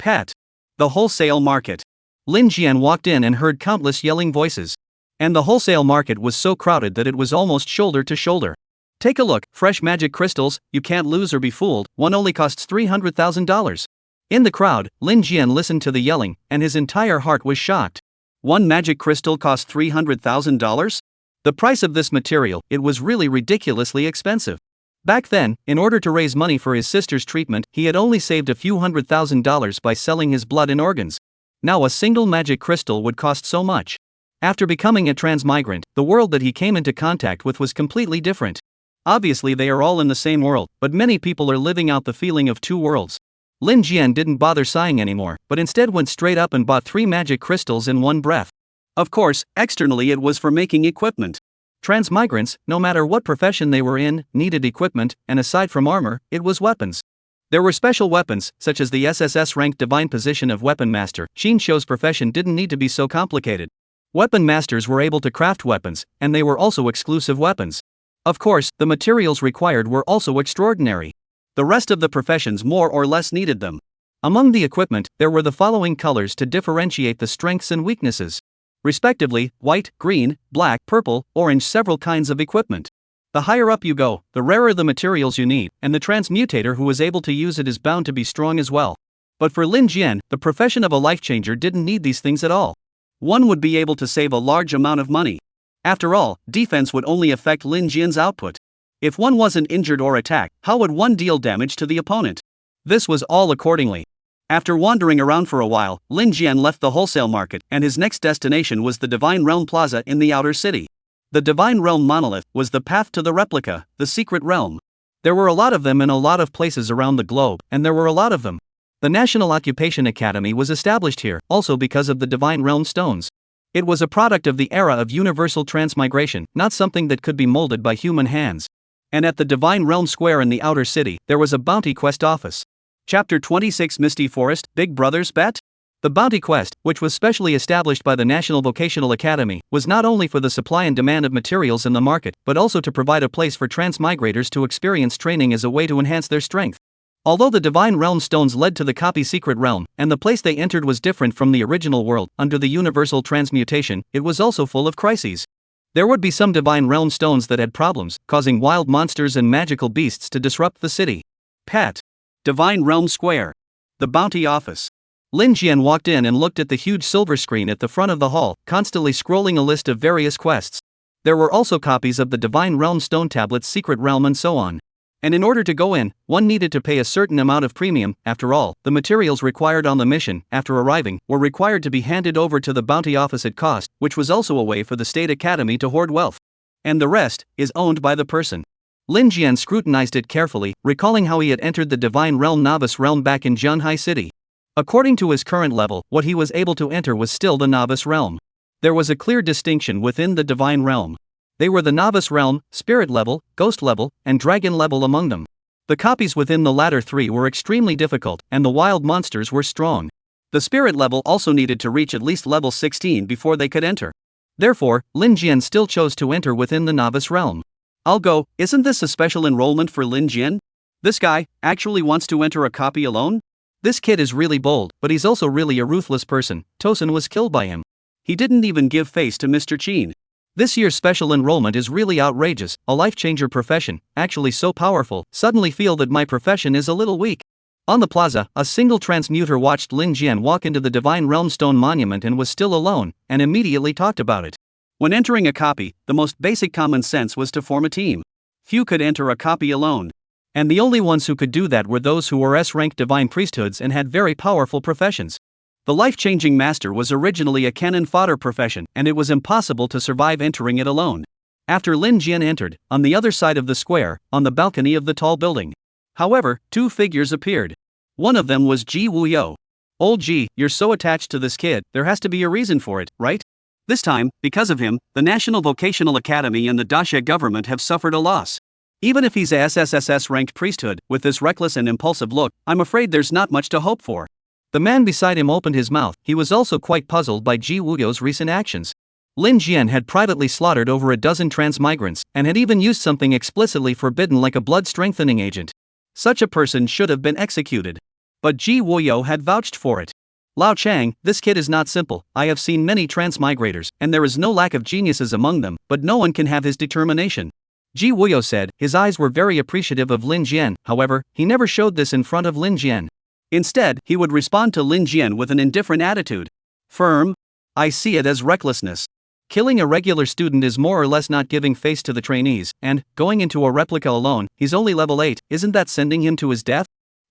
Pet. The wholesale market. Lin Jian walked in and heard countless yelling voices. And the wholesale market was so crowded that it was almost shoulder to shoulder. Take a look, fresh magic crystals, you can't lose or be fooled, one only costs $300,000. In the crowd, Lin Jian listened to the yelling, and his entire heart was shocked. One magic crystal cost $300,000? The price of this material, it was really ridiculously expensive. Back then, in order to raise money for his sister's treatment, he had only saved a few $100,000 by selling his blood and organs. Now a single magic crystal would cost so much. After becoming a transmigrant, the world that he came into contact with was completely different. Obviously they are all in the same world, but many people are living out the feeling of two worlds. Lin Jian didn't bother sighing anymore, but instead went straight up and bought 3 magic crystals in one breath. Of course, externally it was for making equipment. Transmigrants, no matter what profession they were in, needed equipment, and aside from armor, it was weapons. There were special weapons, such as the SSS-ranked divine position of Weapon Master. Shin Shou's profession didn't need to be so complicated. Weapon masters were able to craft weapons, and they were also exclusive weapons. Of course, the materials required were also extraordinary. The rest of the professions more or less needed them. Among the equipment, there were the following colors to differentiate the strengths and weaknesses. Respectively, white, green, black, purple, orange, several kinds of equipment. The higher up you go, the rarer the materials you need, and the transmutator who is able to use it is bound to be strong as well. But for Lin Jian, the profession of a life changer didn't need these things at all. One would be able to save a large amount of money. After all, defense would only affect Lin Jian's output. If one wasn't injured or attacked, how would one deal damage to the opponent? This was all accordingly. After wandering around for a while, Lin Jian left the wholesale market, and his next destination was the Divine Realm Plaza in the outer city. The Divine Realm Monolith was the path to the replica, the secret realm. There were a lot of them in a lot of places around the globe, and there were a lot of them. The National Occupation Academy was established here, also because of the Divine Realm stones. It was a product of the era of universal transmigration, not something that could be molded by human hands. And at the Divine Realm Square in the outer city, there was a bounty quest office. Chapter 26 Misty Forest, Big Brother's Bet? The bounty quest, which was specially established by the National Vocational Academy, was not only for the supply and demand of materials in the market, but also to provide a place for transmigrators to experience training as a way to enhance their strength. Although the Divine Realm stones led to the copy secret realm, and the place they entered was different from the original world, under the universal transmutation, it was also full of crises. There would be some Divine Realm stones that had problems, causing wild monsters and magical beasts to disrupt the city. Pet. Divine Realm Square. The bounty office. Lin Jian walked in and looked at the huge silver screen at the front of the hall, constantly scrolling a list of various quests. There were also copies of the Divine Realm Stone Tablets Secret Realm and so on. And in order to go in, one needed to pay a certain amount of premium. After all, the materials required on the mission, after arriving, were required to be handed over to the bounty office at cost, which was also a way for the State Academy to hoard wealth. And the rest is owned by the person. Lin Jian scrutinized it carefully, recalling how he had entered the Divine Realm Novice Realm back in Zhanhai City. According to his current level, what he was able to enter was still the Novice Realm. There was a clear distinction within the Divine Realm. They were the Novice Realm, Spirit level, Ghost level, and Dragon level among them. The copies within the latter 3 were extremely difficult, and the wild monsters were strong. The Spirit level also needed to reach at least level 16 before they could enter. Therefore, Lin Jian still chose to enter within the Novice Realm. I'll go. Isn't this a special enrollment for Lin Jian? This guy actually wants to enter a copy alone? This kid is really bold, but he's also really a ruthless person. Tosin was killed by him. He didn't even give face to Mr. Qin. This year's special enrollment is really outrageous, a life-changer profession, actually so powerful. Suddenly feel that my profession is a little weak. On the plaza, a single transmuter watched Lin Jian walk into the Divine Realm Stone Monument and was still alone, and immediately talked about it. When entering a copy, the most basic common sense was to form a team. Few could enter a copy alone. And the only ones who could do that were those who were S-ranked divine priesthoods and had very powerful professions. The life-changing master was originally a cannon fodder profession, and it was impossible to survive entering it alone. After Lin Jian entered, on the other side of the square, on the balcony of the tall building. However, 2 figures appeared. One of them was Ji Wuyo. Old Ji, you're so attached to this kid, there has to be a reason for it, right? This time, because of him, the National Vocational Academy and the Daxia government have suffered a loss. Even if he's a SSSS-ranked priesthood, with this reckless and impulsive look, I'm afraid there's not much to hope for. The man beside him opened his mouth. He was also quite puzzled by Ji Wuyo's recent actions. Lin Jian had privately slaughtered over a dozen transmigrants, and had even used something explicitly forbidden like a blood-strengthening agent. Such a person should have been executed. But Ji Woyo had vouched for it. Lao Chang, this kid is not simple. I have seen many transmigrators, and there is no lack of geniuses among them, but no one can have his determination. Ji Wuyo said. His eyes were very appreciative of Lin Jian, however, he never showed this in front of Lin Jian. Instead, he would respond to Lin Jian with an indifferent attitude. Firm? I see it as recklessness. Killing a regular student is more or less not giving face to the trainees, and, going into a replica alone, he's only level 8, isn't that sending him to his death?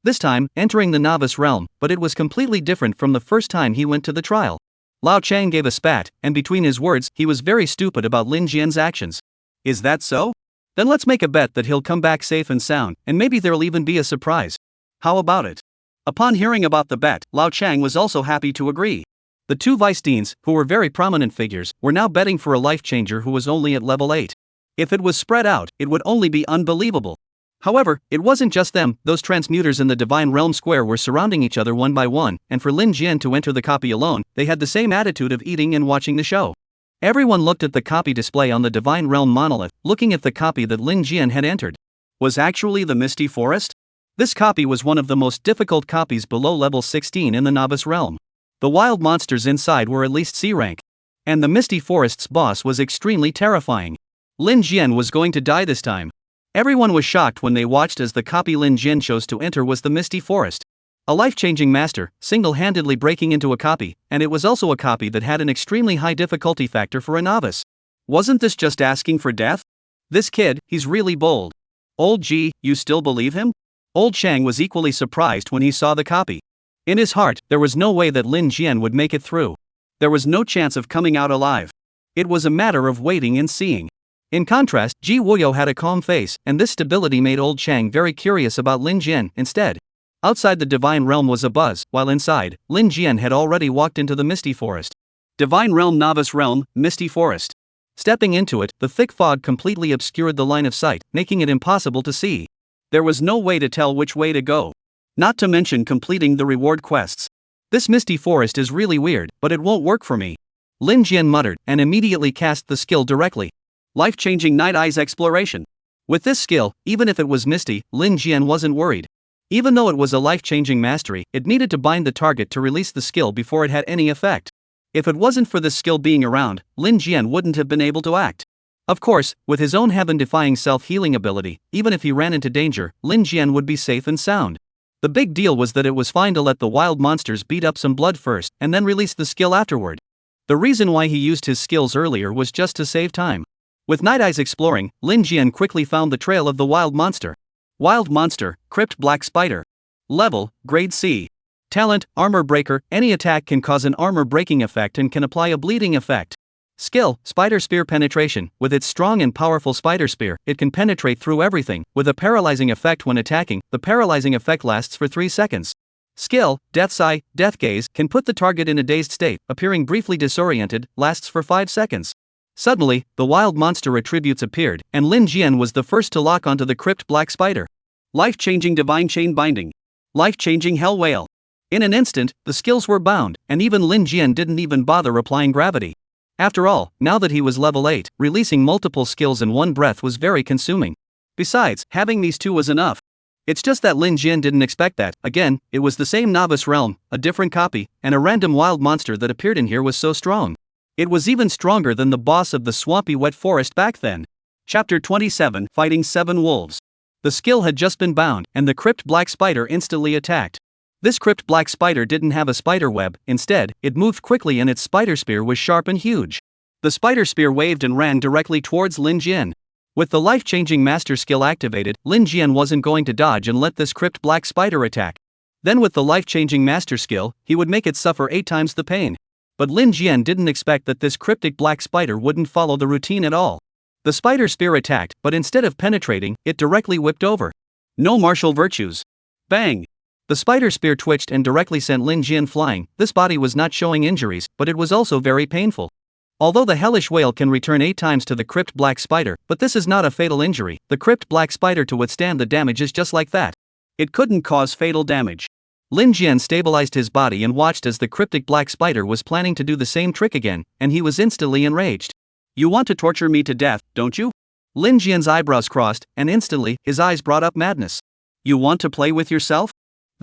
This time, entering the novice realm, but it was completely different from the first time he went to the trial. Lao Chang gave a spat, and between his words, he was very stupid about Lin Jian's actions. Is that so? Then let's make a bet that he'll come back safe and sound, and maybe there'll even be a surprise. How about it? Upon hearing about the bet, Lao Chang was also happy to agree. The two vice deans, who were very prominent figures, were now betting for a life changer who was only at level 8. If it was spread out, it would only be unbelievable. However, it wasn't just them. Those transmuters in the Divine Realm Square were surrounding each other one by one, and for Lin Jian to enter the copy alone, they had the same attitude of eating and watching the show. Everyone looked at the copy display on the Divine Realm monolith, looking at the copy that Lin Jian had entered. Was actually the Misty Forest? This copy was one of the most difficult copies below level 16 in the Novice Realm. The wild monsters inside were at least C rank. And the Misty Forest's boss was extremely terrifying. Lin Jian was going to die this time. Everyone was shocked when they watched as the copy Lin Jian chose to enter was the Misty Forest. A life-changing master, single-handedly breaking into a copy, and it was also a copy that had an extremely high difficulty factor for a novice. Wasn't this just asking for death? This kid, he's really bold. Old Ji, you still believe him? Old Chang was equally surprised when he saw the copy. In his heart, there was no way that Lin Jian would make it through. There was no chance of coming out alive. It was a matter of waiting and seeing. In contrast, Ji Wuyo had a calm face, and this stability made Old Chang very curious about Lin Jian. Instead, outside the Divine Realm was a buzz, while inside, Lin Jian had already walked into the Misty Forest. Divine Realm Novice Realm, Misty Forest. Stepping into it, the thick fog completely obscured the line of sight, making it impossible to see. There was no way to tell which way to go. Not to mention completing the reward quests. This Misty Forest is really weird, but it won't work for me. Lin Jian muttered, and immediately cast the skill directly. Life-changing Night Eyes Exploration. With this skill, even if it was misty, Lin Jian wasn't worried. Even though it was a life-changing mastery, it needed to bind the target to release the skill before it had any effect. If it wasn't for this skill being around, Lin Jian wouldn't have been able to act. Of course, with his own heaven-defying self-healing ability, even if he ran into danger, Lin Jian would be safe and sound. The big deal was that it was fine to let the wild monsters beat up some blood first, and then release the skill afterward. The reason why he used his skills earlier was just to save time. With Night Eyes exploring, Lin Jian quickly found the trail of the wild monster. Wild monster, Crypt Black Spider. Level, Grade C. Talent, Armor Breaker. Any attack can cause an armor breaking effect and can apply a bleeding effect. Skill, Spider Spear Penetration. With its strong and powerful Spider Spear, it can penetrate through everything, with a paralyzing effect when attacking. The paralyzing effect lasts for 3 seconds. Skill, Death's Eye, Death Gaze, can put the target in a dazed state, appearing briefly disoriented, lasts for 5 seconds. Suddenly, the wild monster retributes appeared, and Lin Jian was the first to lock onto the Crypt Black Spider. Life-changing Divine Chain Binding. Life-changing Hell Whale. In an instant, the skills were bound, and even Lin Jian didn't even bother applying gravity. After all, now that he was level 8, releasing multiple skills in one breath was very consuming. Besides, having these two was enough. It's just that Lin Jian didn't expect that. Again, it was the same Novice Realm, a different copy, and a random wild monster that appeared in here was so strong. It was even stronger than the boss of the swampy wet forest back then. Chapter 27, Fighting 7 Wolves. The skill had just been bound, and the Crypt Black Spider instantly attacked. This Crypt Black Spider didn't have a spider web, instead, it moved quickly and its spider spear was sharp and huge. The spider spear waved and ran directly towards Lin Jian. With the life-changing master skill activated, Lin Jian wasn't going to dodge and let this Crypt Black Spider attack. Then with the life-changing master skill, he would make it suffer 8 times the pain. But Lin Jian didn't expect that this cryptic black spider wouldn't follow the routine at all. The spider spear attacked, but instead of penetrating, it directly whipped over. No martial virtues. Bang! The spider spear twitched and directly sent Lin Jian flying. This body was not showing injuries, but it was also very painful. Although the hellish whale can return 8 times to the Crypt Black Spider, but this is not a fatal injury. The Crypt Black Spider to withstand the damage is just like that. It couldn't cause fatal damage. Lin Jian stabilized his body and watched as the cryptic black spider was planning to do the same trick again, and he was instantly enraged. You want to torture me to death, don't you? Lin Jian's eyebrows crossed, and instantly, his eyes brought up madness. You want to play with yourself?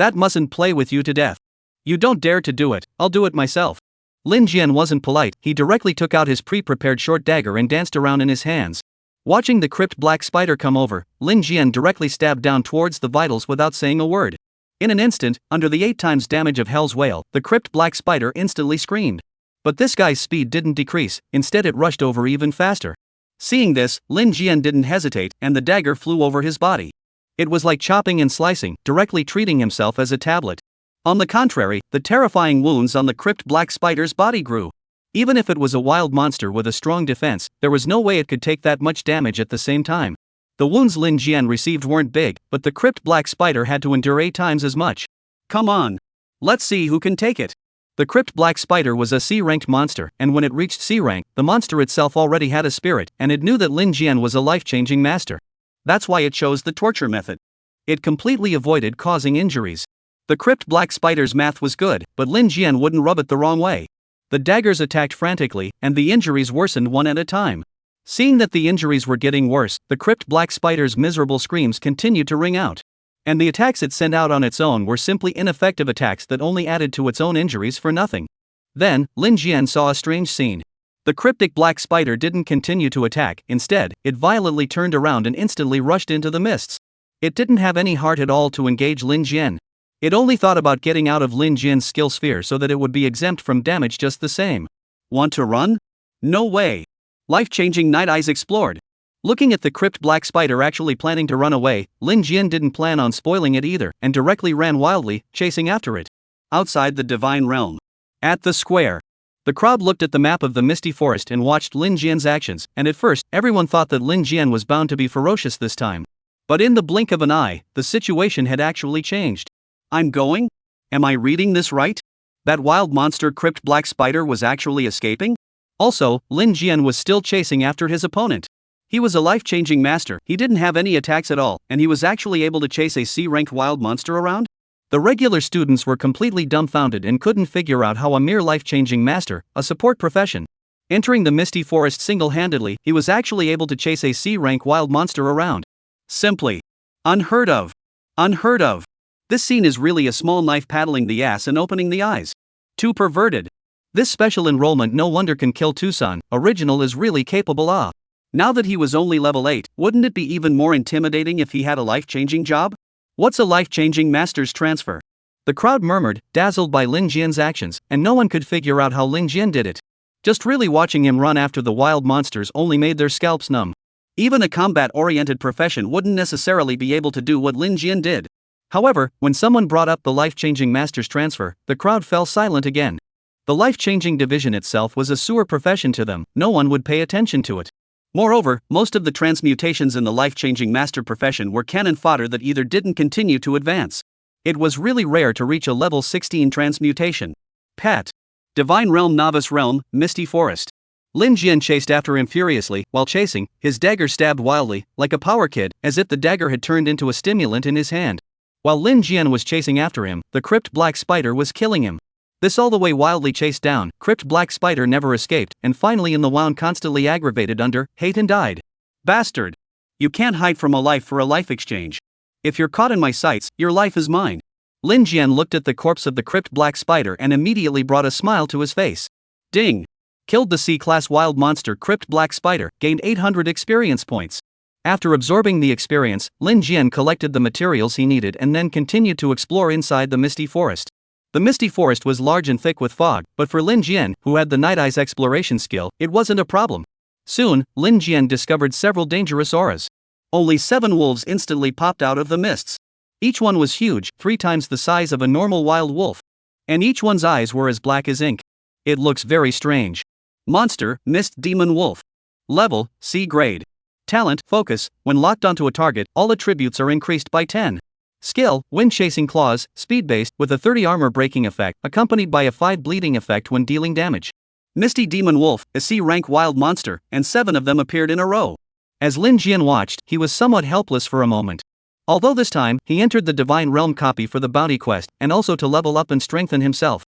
That mustn't play with you to death. You don't dare to do it, I'll do it myself. Lin Jian wasn't polite, he directly took out his pre-prepared short dagger and danced around in his hands. Watching the crypt black spider come over, Lin Jian directly stabbed down towards the vitals without saying a word. In an instant, under the 8 times damage of Hell's Whale, the crypt black spider instantly screamed. But this guy's speed didn't decrease, instead it rushed over even faster. Seeing this, Lin Jian didn't hesitate, and the dagger flew over his body. It was like chopping and slicing, directly treating himself as a tablet. On the contrary, the terrifying wounds on the crypt black spider's body grew. Even if it was a wild monster with a strong defense, there was no way it could take that much damage at the same time. The wounds Lin Jian received weren't big, but the crypt black spider had to endure 8 times as much. Come on. Let's see who can take it. The crypt black spider was a C-ranked monster, and when it reached C-rank, the monster itself already had a spirit, and it knew that Lin Jian was a life-changing master. That's why it chose the torture method. It completely avoided causing injuries. The crypt black spider's math was good, but Lin Jian wouldn't rub it the wrong way. The daggers attacked frantically, and the injuries worsened one at a time. Seeing that the injuries were getting worse, the crypt black spider's miserable screams continued to ring out. And the attacks it sent out on its own were simply ineffective attacks that only added to its own injuries for nothing. Then, Lin Jian saw a strange scene. The cryptic black spider didn't continue to attack, instead, it violently turned around and instantly rushed into the mists. It didn't have any heart at all to engage Lin Jian. It only thought about getting out of Lin Jian's skill sphere so that it would be exempt from damage just the same. Want to run? No way. Life-changing night eyes explored. Looking at the crypt black spider actually planning to run away, Lin Jian didn't plan on spoiling it either, and directly ran wildly, chasing after it. Outside the divine realm. At the square. The crowd looked at the map of the misty forest and watched Lin Jian's actions, and at first, everyone thought that Lin Jian was bound to be ferocious this time. But in the blink of an eye, the situation had actually changed. I'm going? Am I reading this right? That wild monster crypt black spider was actually escaping? Also, Lin Jian was still chasing after his opponent. He was a life-changing master, he didn't have any attacks at all, and he was actually able to chase a C-ranked wild monster around? The regular students were completely dumbfounded and couldn't figure out how a mere life-changing master, a support profession, entering the misty forest single-handedly, he was actually able to chase a C-rank wild monster around. Simply unheard of. Unheard of. This scene is really a small knife paddling the ass and opening the eyes. Too perverted. This special enrollment no wonder can kill Tucson, original is really capable ah. Now that he was only level 8, wouldn't it be even more intimidating if he had a life-changing job? What's a life-changing master's transfer? The crowd murmured, dazzled by Lin Jian's actions, and no one could figure out how Lin Jian did it. Just really watching him run after the wild monsters only made their scalps numb. Even a combat-oriented profession wouldn't necessarily be able to do what Lin Jian did. However, when someone brought up the life-changing master's transfer, the crowd fell silent again. The life-changing division itself was a sewer profession to them, no one would pay attention to it. Moreover, most of the transmutations in the life-changing master profession were cannon fodder that either didn't continue to advance. It was really rare to reach a level 16 transmutation. Pat. Divine Realm Novice Realm, Misty Forest. Lin Jian chased after him furiously, while chasing, his dagger stabbed wildly, like a power kid, as if the dagger had turned into a stimulant in his hand. While Lin Jian was chasing after him, the crypt black spider was killing him. This all the way wildly chased down, crypt black spider never escaped, and finally in the wound constantly aggravated under hate and died. Bastard! You can't hide from a life for a life exchange. If you're caught in my sights, your life is mine. Lin Jian looked at the corpse of the crypt black spider and immediately brought a smile to his face. Ding! Killed the C-class wild monster crypt black spider, gained 800 experience points. After absorbing the experience, Lin Jian collected the materials he needed and then continued to explore inside the misty forest. The misty forest was large and thick with fog, but for Lin Jian, who had the Night Eye's exploration skill, it wasn't a problem. Soon, Lin Jian discovered several dangerous auras. Only 7 wolves instantly popped out of the mists. Each one was huge, 3 times the size of a normal wild wolf. And each one's eyes were as black as ink. It looks very strange. Monster, Mist Demon Wolf. Level, C grade. Talent, Focus, when locked onto a target, all attributes are increased by 10. Skill, Wind Chasing Claws, speed-based, with a 30 armor breaking effect, accompanied by a 5 bleeding effect when dealing damage. Misty Demon Wolf, a C-rank wild monster, and 7 of them appeared in a row. As Lin Jian watched, he was somewhat helpless for a moment. Although this time, he entered the Divine Realm copy for the bounty quest, and also to level up and strengthen himself.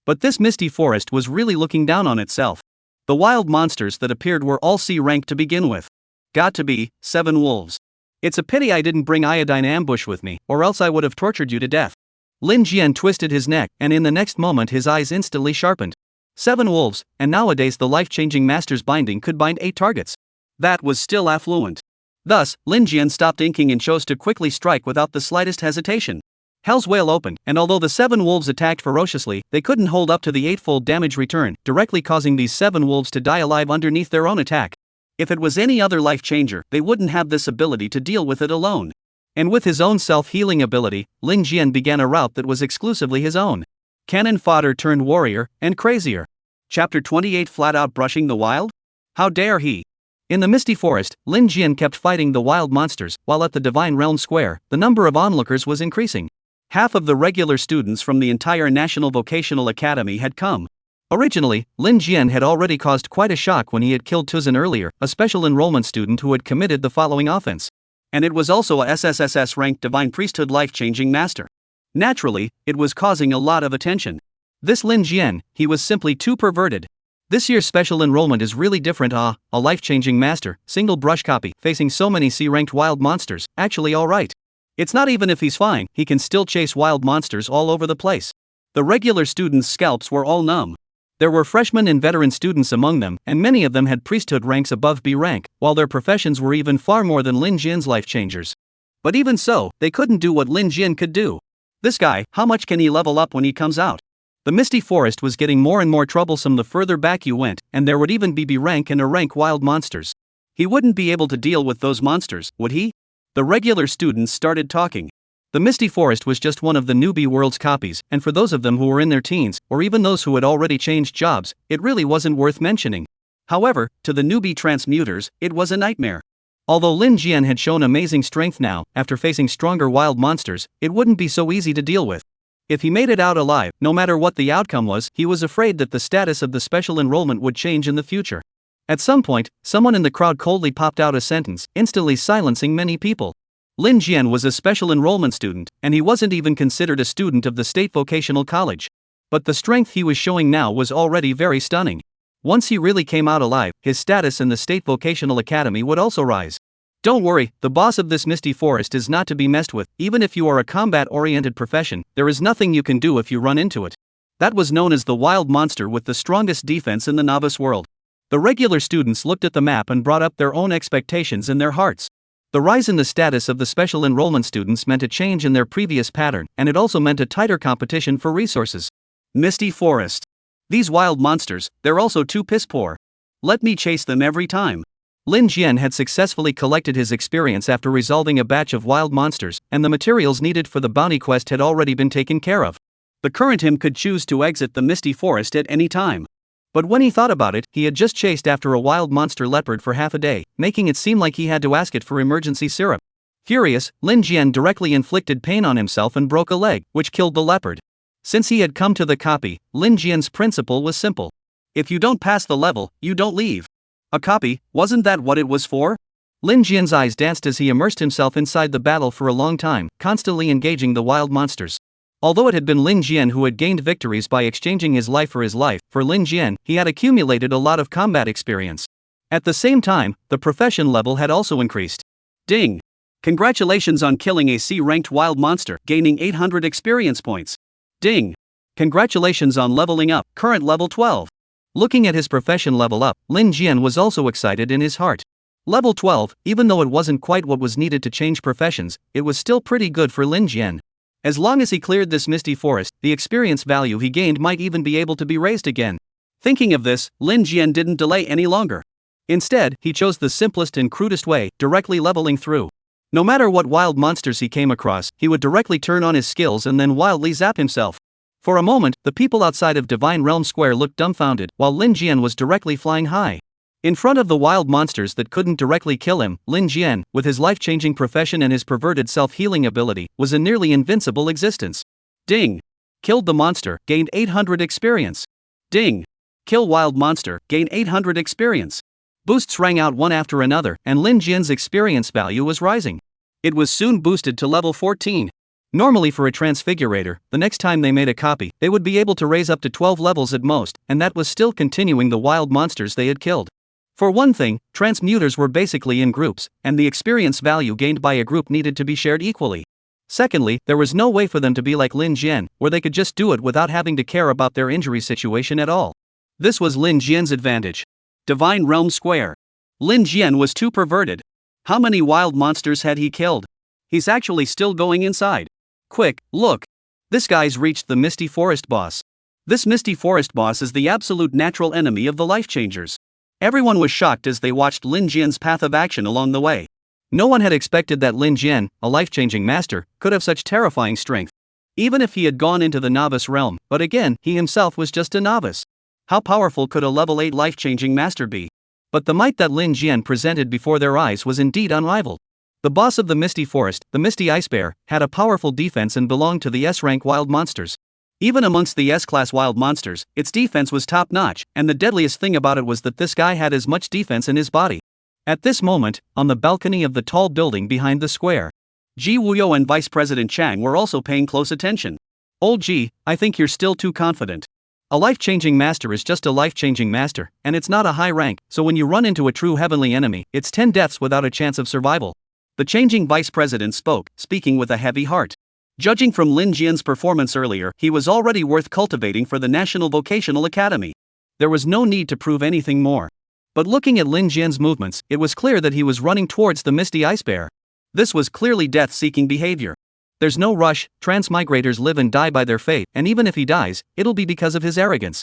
But this misty forest was really looking down on itself. The wild monsters that appeared were all C-rank to begin with. Got to be 7 wolves. It's a pity I didn't bring Iodine Ambush with me, or else I would have tortured you to death. Lin Jian twisted his neck, and in the next moment his eyes instantly sharpened. 7 wolves, and nowadays the life-changing master's binding could bind 8 targets. That was still affluent. Thus, Lin Jian stopped inking and chose to quickly strike without the slightest hesitation. Hell's Whale opened, and although the 7 wolves attacked ferociously, they couldn't hold up to the 8-fold damage return, directly causing these 7 wolves to die alive underneath their own attack. If it was any other life changer, they wouldn't have this ability to deal with it alone. And with his own self-healing ability, Lin Jian began a route that was exclusively his own. Cannon fodder turned warrior, and crazier. Chapter 28 Flat out brushing the wild? How dare he? In the misty forest, Lin Jian kept fighting the wild monsters, while at the Divine Realm Square, the number of onlookers was increasing. Half of the regular students from the entire National Vocational Academy had come. Originally, Lin Jian had already caused quite a shock when he had killed Tuzan earlier, a special enrollment student who had committed the following offense. And it was also a SSSS-ranked Divine Priesthood life-changing master. Naturally, it was causing a lot of attention. This Lin Jian, he was simply too perverted. This year's special enrollment is really different. A life-changing master, single brush copy, facing so many C-ranked wild monsters, actually alright. It's not even if he's fine, he can still chase wild monsters all over the place. The regular students' scalps were all numb. There were freshmen and veteran students among them, and many of them had priesthood ranks above B rank, while their professions were even far more than Lin Jian's life changers. But even so, they couldn't do what Lin Jian could do. This guy, how much can he level up when he comes out? The misty forest was getting more and more troublesome the further back you went, and there would even be B rank and A rank wild monsters. He wouldn't be able to deal with those monsters, would he? The regular students started talking. The Misty Forest was just one of the newbie world's copies, and for those of them who were in their teens, or even those who had already changed jobs, it really wasn't worth mentioning. However, to the newbie transmuters, it was a nightmare. Although Lin Jian had shown amazing strength now, after facing stronger wild monsters, it wouldn't be so easy to deal with. If he made it out alive, no matter what the outcome was, he was afraid that the status of the special enrollment would change in the future. At some point, someone in the crowd coldly popped out a sentence, instantly silencing many people. Lin Jian was a special enrollment student, and he wasn't even considered a student of the State Vocational College. But the strength he was showing now was already very stunning. Once he really came out alive, his status in the State Vocational Academy would also rise. Don't worry, the boss of this misty forest is not to be messed with. Even if you are a combat-oriented profession, there is nothing you can do if you run into it. That was known as the wild monster with the strongest defense in the novice world. The regular students looked at the map and brought up their own expectations in their hearts. The rise in the status of the special enrollment students meant a change in their previous pattern, and it also meant a tighter competition for resources. Misty Forest. These wild monsters, they're also too piss poor. Let me chase them every time. Lin Jian had successfully collected his experience after resolving a batch of wild monsters, and the materials needed for the bounty quest had already been taken care of. The current him could choose to exit the Misty Forest at any time. But when he thought about it, he had just chased after a wild monster leopard for half a day, making it seem like he had to ask it for emergency syrup. Furious, Lin Jian directly inflicted pain on himself and broke a leg, which killed the leopard. Since he had come to the copy, Lin Jian's principle was simple. If you don't pass the level, you don't leave. A copy, wasn't that what it was for? Lin Jian's eyes danced as he immersed himself inside the battle for a long time, constantly engaging the wild monsters. Although it had been Lin Jian who had gained victories by exchanging his life, for Lin Jian, he had accumulated a lot of combat experience. At the same time, the profession level had also increased. Ding! Congratulations on killing a C-ranked wild monster, gaining 800 experience points. Ding! Congratulations on leveling up, current level 12. Looking at his profession level up, Lin Jian was also excited in his heart. Level 12, even though it wasn't quite what was needed to change professions, it was still pretty good for Lin Jian. As long as he cleared this misty forest, the experience value he gained might even be able to be raised again. Thinking of this, Lin Jian didn't delay any longer. Instead, he chose the simplest and crudest way, directly leveling through. No matter what wild monsters he came across, he would directly turn on his skills and then wildly zap himself. For a moment, the people outside of Divine Realm Square looked dumbfounded, while Lin Jian was directly flying high. In front of the wild monsters that couldn't directly kill him, Lin Jian, with his life-changing profession and his perverted self-healing ability, was a nearly invincible existence. Ding! Killed the monster, gained 800 experience. Ding! Kill wild monster, gain 800 experience. Boosts rang out one after another, and Lin Jian's experience value was rising. It was soon boosted to level 14. Normally for a transfigurator, the next time they made a copy, they would be able to raise up to 12 levels at most, and that was still continuing the wild monsters they had killed. For one thing, transmuters were basically in groups, and the experience value gained by a group needed to be shared equally. Secondly, there was no way for them to be like Lin Jian, where they could just do it without having to care about their injury situation at all. This was Lin Jian's advantage. Divine Realm Square. Lin Jian was too perverted. How many wild monsters had he killed? He's actually still going inside. Quick, look. This guy's reached the Misty Forest boss. This Misty Forest boss is the absolute natural enemy of the Life Changers. Everyone was shocked as they watched Lin Jian's path of action along the way. No one had expected that Lin Jian, a life-changing master, could have such terrifying strength. Even if he had gone into the novice realm, but again, he himself was just a novice. How powerful could a level 8 life-changing master be? But the might that Lin Jian presented before their eyes was indeed unrivaled. The boss of the Misty Forest, the Misty Ice Bear, had a powerful defense and belonged to the S-rank wild monsters. Even amongst the S-class wild monsters, its defense was top-notch, and the deadliest thing about it was that this guy had as much defense in his body. At this moment, on the balcony of the tall building behind the square, Ji Wuyo and Vice President Chang were also paying close attention. Old Ji, I think you're still too confident. A life-changing master is just a life-changing master, and it's not a high rank, so when you run into a true heavenly enemy, it's 10 deaths without a chance of survival. The changing vice president spoke, speaking with a heavy heart. Judging from Lin Jian's performance earlier, he was already worth cultivating for the National Vocational Academy. There was no need to prove anything more. But looking at Lin Jian's movements, it was clear that he was running towards the Misty Ice Bear. This was clearly death-seeking behavior. There's no rush, transmigrators live and die by their fate, and even if he dies, it'll be because of his arrogance.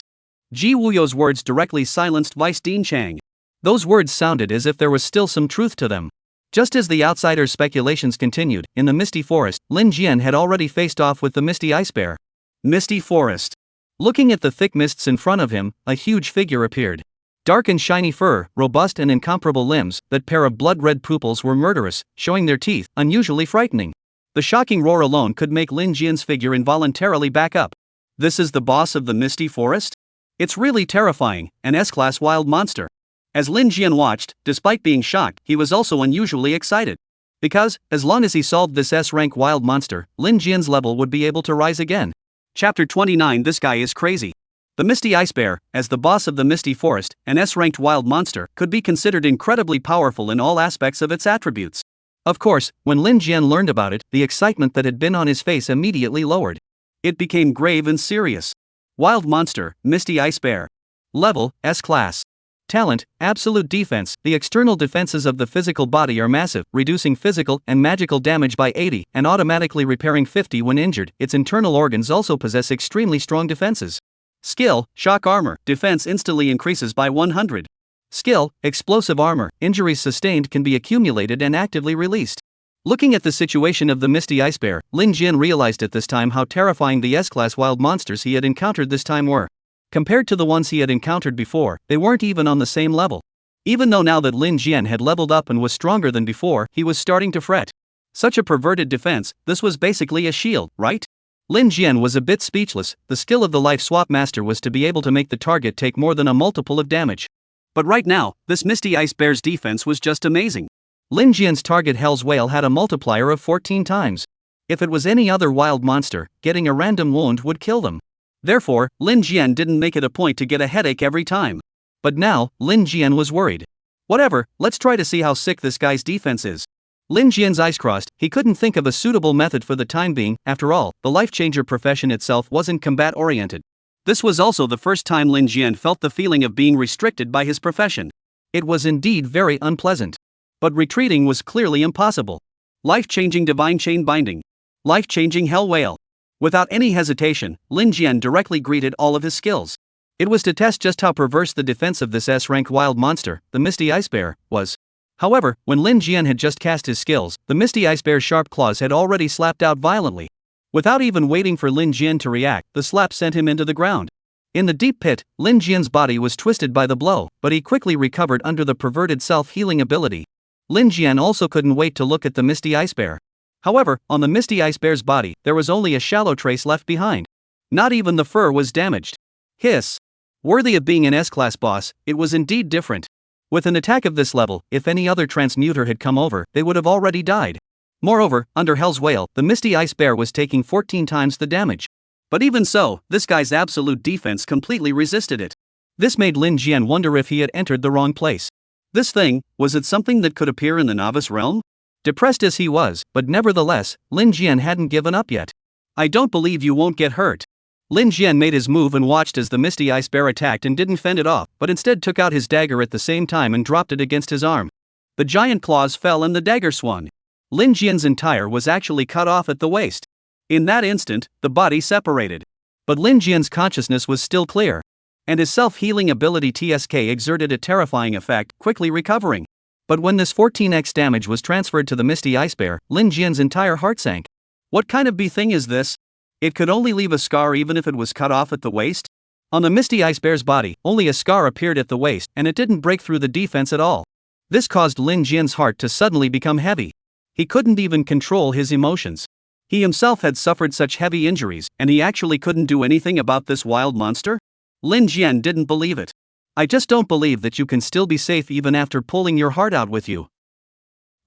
Ji Wuyo's words directly silenced Vice Dean Chang. Those words sounded as if there was still some truth to them. Just as the outsiders' speculations continued, in the Misty Forest, Lin Jian had already faced off with the Misty Ice Bear. Misty Forest. Looking at the thick mists in front of him, a huge figure appeared. Dark and shiny fur, robust and incomparable limbs, that pair of blood-red pupils were murderous, showing their teeth, unusually frightening. The shocking roar alone could make Lin Jian's figure involuntarily back up. This is the boss of the Misty Forest? It's really terrifying, an S-class wild monster. As Lin Jian watched, despite being shocked, he was also unusually excited. Because, as long as he solved this S-rank wild monster, Lin Jian's level would be able to rise again. Chapter 29. This guy is crazy. The Misty Ice Bear, as the boss of the Misty Forest, an S-ranked wild monster, could be considered incredibly powerful in all aspects of its attributes. Of course, when Lin Jian learned about it, the excitement that had been on his face immediately lowered. It became grave and serious. Wild monster, Misty Ice Bear. Level, S-class. Talent, absolute defense. The external defenses of the physical body are massive, reducing physical and magical damage by 80 and automatically repairing 50 when injured. Its internal organs also possess extremely strong defenses. Skill, shock armor, defense instantly increases by 100. Skill, explosive armor, injuries sustained can be accumulated and actively released. Looking at the situation of the Misty Ice Bear, Lin Jian realized at this time how terrifying the S-class wild monsters he had encountered this time were. Compared to the ones he had encountered before, they weren't even on the same level. Even though now that Lin Jian had leveled up and was stronger than before, he was starting to fret. Such a perverted defense, this was basically a shield, right? Lin Jian was a bit speechless. The skill of the Life Swap Master was to be able to make the target take more than a multiple of damage. But right now, this Misty Ice Bear's defense was just amazing. Lin Jian's target Hell's Whale had a multiplier of 14 times. If it was any other wild monster, getting a random wound would kill them. Therefore, Lin Jian didn't make it a point to get a headache every time. But now, Lin Jian was worried. Whatever, let's try to see how sick this guy's defense is. Lin Jian's eyes crossed. He couldn't think of a suitable method for the time being. After all, the life-changer profession itself wasn't combat-oriented. This was also the first time Lin Jian felt the feeling of being restricted by his profession. It was indeed very unpleasant. But retreating was clearly impossible. Life-changing divine chain binding. Life-changing hell whale. Without any hesitation, Lin Jian directly greeted all of his skills. It was to test just how perverse the defense of this S-rank wild monster, the Misty Ice Bear, was. However, when Lin Jian had just cast his skills, the Misty Ice Bear's sharp claws had already slapped out violently. Without even waiting for Lin Jian to react, the slap sent him into the ground. In the deep pit, Lin Jian's body was twisted by the blow, but he quickly recovered under the perverted self-healing ability. Lin Jian also couldn't wait to look at the Misty Ice Bear. However, on the Misty Ice Bear's body, there was only a shallow trace left behind. Not even the fur was damaged. Hiss. Worthy of being an S-class boss, it was indeed different. With an attack of this level, if any other transmuter had come over, they would have already died. Moreover, under Hell's Whale, the Misty Ice Bear was taking 14 times the damage. But even so, this guy's absolute defense completely resisted it. This made Lin Jian wonder if he had entered the wrong place. This thing, was it something that could appear in the novice realm? Depressed as he was, but nevertheless, Lin Jian hadn't given up yet. I don't believe you won't get hurt. Lin Jian made his move and watched as the misty ice bear attacked and didn't fend it off, but instead took out his dagger at the same time and dropped it against his arm. The giant claws fell and the dagger swung. Lin Jian's entire was actually cut off at the waist. In that instant, the body separated. But Lin Jian's consciousness was still clear. And his self-healing ability TSK exerted a terrifying effect, quickly recovering. But when this 14x damage was transferred to the misty ice bear, Lin Jian's entire heart sank. What kind of thing is this? It could only leave a scar even if it was cut off at the waist? On the misty ice bear's body, only a scar appeared at the waist and it didn't break through the defense at all. This caused Lin Jian's heart to suddenly become heavy. He couldn't even control his emotions. He himself had suffered such heavy injuries, and he actually couldn't do anything about this wild monster? Lin Jian didn't believe it. I just don't believe that you can still be safe even after pulling your heart out with you.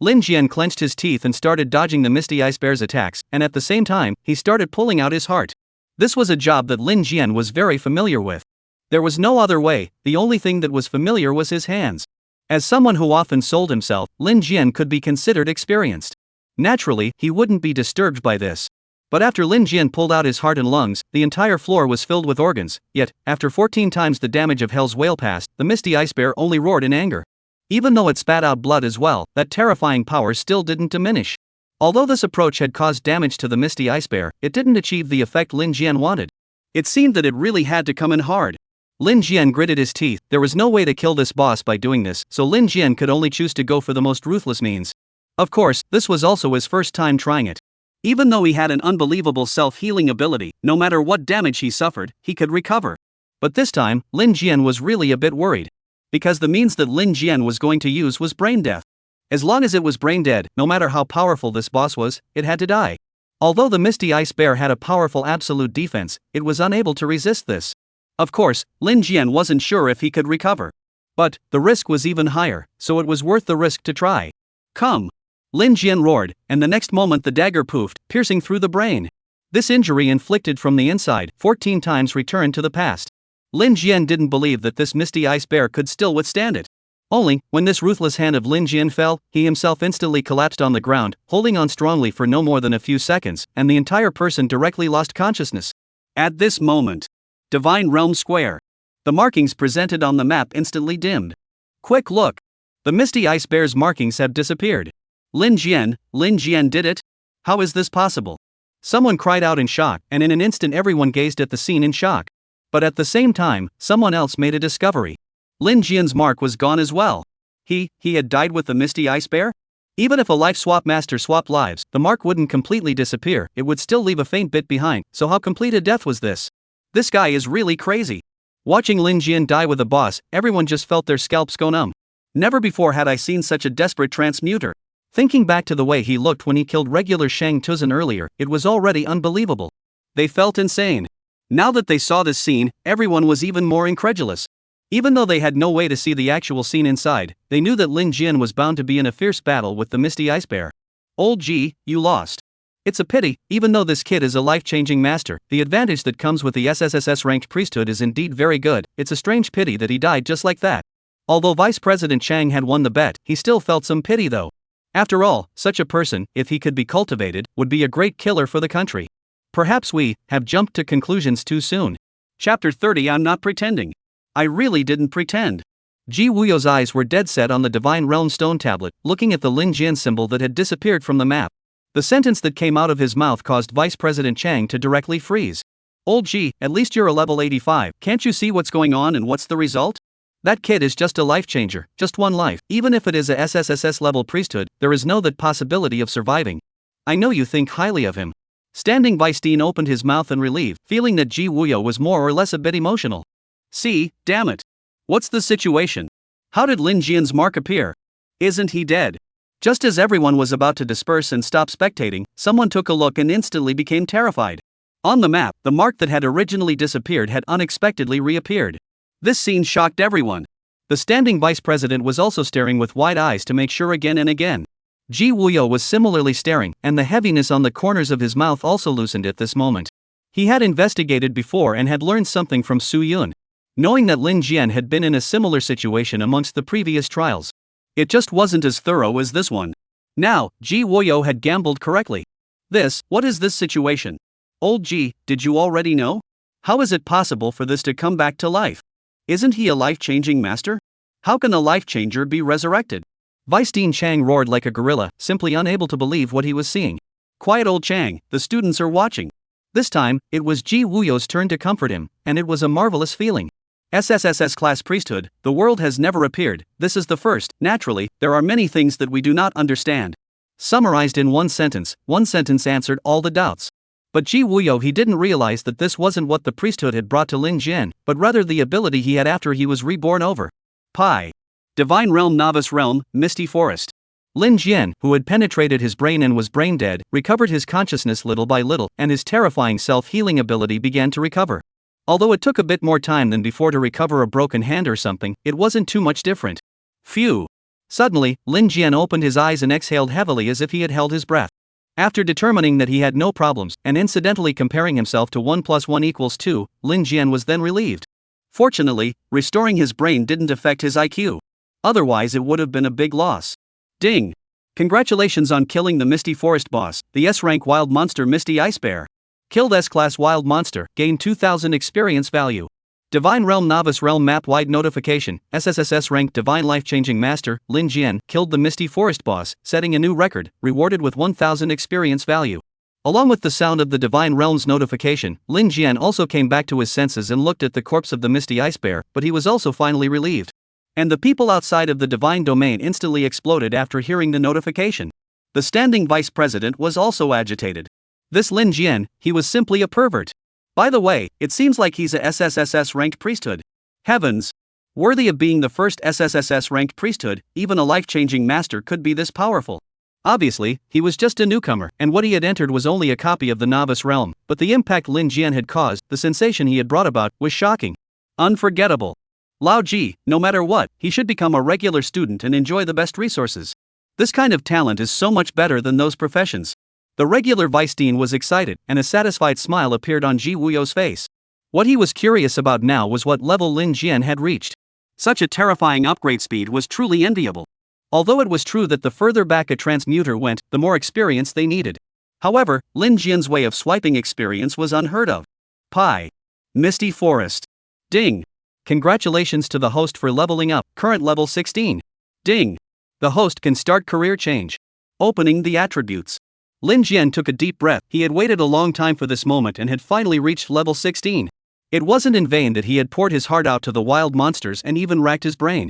Lin Jian clenched his teeth and started dodging the misty ice bear's attacks, and at the same time, he started pulling out his heart. This was a job that Lin Jian was very familiar with. There was no other way, the only thing that was familiar was his hands. As someone who often sold himself, Lin Jian could be considered experienced. Naturally, he wouldn't be disturbed by this. But after Lin Jian pulled out his heart and lungs, the entire floor was filled with organs, yet, after 14 times the damage of Hell's Whale passed, the misty ice bear only roared in anger. Even though it spat out blood as well, that terrifying power still didn't diminish. Although this approach had caused damage to the misty ice bear, it didn't achieve the effect Lin Jian wanted. It seemed that it really had to come in hard. Lin Jian gritted his teeth. There was no way to kill this boss by doing this, so Lin Jian could only choose to go for the most ruthless means. Of course, this was also his first time trying it. Even though he had an unbelievable self-healing ability, no matter what damage he suffered, he could recover. But this time, Lin Jian was really a bit worried. Because the means that Lin Jian was going to use was brain death. As long as it was brain dead, no matter how powerful this boss was, it had to die. Although the misty ice bear had a powerful absolute defense, it was unable to resist this. Of course, Lin Jian wasn't sure if he could recover. But, the risk was even higher, so it was worth the risk to try. Come! Lin Jian roared, and the next moment the dagger poofed, piercing through the brain. This injury inflicted from the inside, 14 times returned to the past. Lin Jian didn't believe that this misty ice bear could still withstand it. Only, when this ruthless hand of Lin Jian fell, he himself instantly collapsed on the ground, holding on strongly for no more than a few seconds, and the entire person directly lost consciousness. At this moment, Divine Realm Square. The markings presented on the map instantly dimmed. Quick look! The misty ice bear's markings have disappeared. Lin Jian did it? How is this possible? Someone cried out in shock, and in an instant everyone gazed at the scene in shock. But at the same time, someone else made a discovery. Lin Jian's mark was gone as well. He had died with the misty ice bear? Even if a life swap master swapped lives, the mark wouldn't completely disappear, it would still leave a faint bit behind, so how complete a death was this? This guy is really crazy. Watching Lin Jian die with a boss, everyone just felt their scalps go numb. Never before had I seen such a desperate transmuter. Thinking back to the way he looked when he killed regular Shang Tuzan earlier, it was already unbelievable. They felt insane. Now that they saw this scene, everyone was even more incredulous. Even though they had no way to see the actual scene inside, they knew that Lin Jian was bound to be in a fierce battle with the misty ice bear. Old G, you lost. It's a pity, even though this kid is a life-changing master, the advantage that comes with the SSSS ranked priesthood is indeed very good. It's a strange pity that he died just like that. Although Vice President Chang had won the bet, he still felt some pity though. After all, such a person, if he could be cultivated, would be a great killer for the country. Perhaps we have jumped to conclusions too soon. Chapter 30. I'm not pretending. I really didn't pretend. Ji Wuyo's eyes were dead set on the Divine Realm stone tablet, looking at the Lin Jian symbol that had disappeared from the map. The sentence that came out of his mouth caused Vice President Chang to directly freeze. Old Ji, at least you're a level 85, can't you see what's going on and what's the result? That kid is just a life changer, just one life. Even if it is a SSSS level priesthood, there is no that possibility of surviving. I know you think highly of him. Standing by, Steen opened his mouth in relief, feeling that Ji Wuyo was more or less a bit emotional. See, damn it. What's the situation? How did Lin Jian's mark appear? Isn't he dead? Just as everyone was about to disperse and stop spectating, someone took a look and instantly became terrified. On the map, the mark that had originally disappeared had unexpectedly reappeared. This scene shocked everyone. The standing vice president was also staring with wide eyes to make sure again and again. Ji Wuyo was similarly staring, and the heaviness on the corners of his mouth also loosened at this moment. He had investigated before and had learned something from Su Yun. Knowing that Lin Jian had been in a similar situation amongst the previous trials. It just wasn't as thorough as this one. Now, Ji Woyo had gambled correctly. What is this situation? Old Ji, did you already know? How is it possible for this to come back to life? Isn't he a life-changing master? How can a life-changer be resurrected? Vice-Dean Chang roared like a gorilla, simply unable to believe what he was seeing. Quiet old Chang, the students are watching. This time, it was Ji Wuyo's turn to comfort him, and it was a marvelous feeling. SSSS class priesthood, the world has never appeared, this is the first. Naturally, there are many things that we do not understand. Summarized in one sentence answered all the doubts. But Ji Wuyo, he didn't realize that this wasn't what the priesthood had brought to Lin Jian, but rather the ability he had after he was reborn over. Pi. Divine Realm Novice Realm, Misty Forest. Lin Jian, who had penetrated his brain and was brain dead, recovered his consciousness little by little, and his terrifying self-healing ability began to recover. Although it took a bit more time than before to recover a broken hand or something, it wasn't too much different. Phew. Suddenly, Lin Jian opened his eyes and exhaled heavily as if he had held his breath. After determining that he had no problems, and incidentally comparing himself to 1 + 1 = 2, Lin Jian was then relieved. Fortunately, restoring his brain didn't affect his IQ. Otherwise it would have been a big loss. Ding! Congratulations on killing the Misty Forest boss, the S-rank wild monster Misty Ice Bear. Killed S-class wild monster, gained 2000 experience value. Divine Realm Novice Realm Map-wide notification, SSSS rank Divine Life-Changing Master, Lin Jian, killed the Misty Forest boss, setting a new record, rewarded with 1000 experience value. Along with the sound of the Divine Realm's notification, Lin Jian also came back to his senses and looked at the corpse of the Misty Ice Bear, but he was also finally relieved. And the people outside of the Divine Domain instantly exploded after hearing the notification. The standing vice president was also agitated. This Lin Jian, he was simply a pervert. By the way, it seems like he's a SSSS ranked priesthood. Heavens! Worthy of being the first SSSS ranked priesthood, even a life-changing master could be this powerful. Obviously, he was just a newcomer, and what he had entered was only a copy of the novice realm, but the impact Lin Jian had caused, the sensation he had brought about, was shocking. Unforgettable. Lao Ji, no matter what, he should become a regular student and enjoy the best resources. This kind of talent is so much better than those professions. The regular vice dean was excited, and a satisfied smile appeared on Ji Wuyo's face. What he was curious about now was what level Lin Jian had reached. Such a terrifying upgrade speed was truly enviable. Although it was true that the further back a transmuter went, the more experience they needed. However, Lin Jian's way of swiping experience was unheard of. Pi. Misty Forest. Ding. Congratulations to the host for leveling up, current level 16. Ding. The host can start career change. Opening the attributes. Lin Jian took a deep breath. He had waited a long time for this moment and had finally reached level 16. It wasn't in vain that he had poured his heart out to the wild monsters and even racked his brain.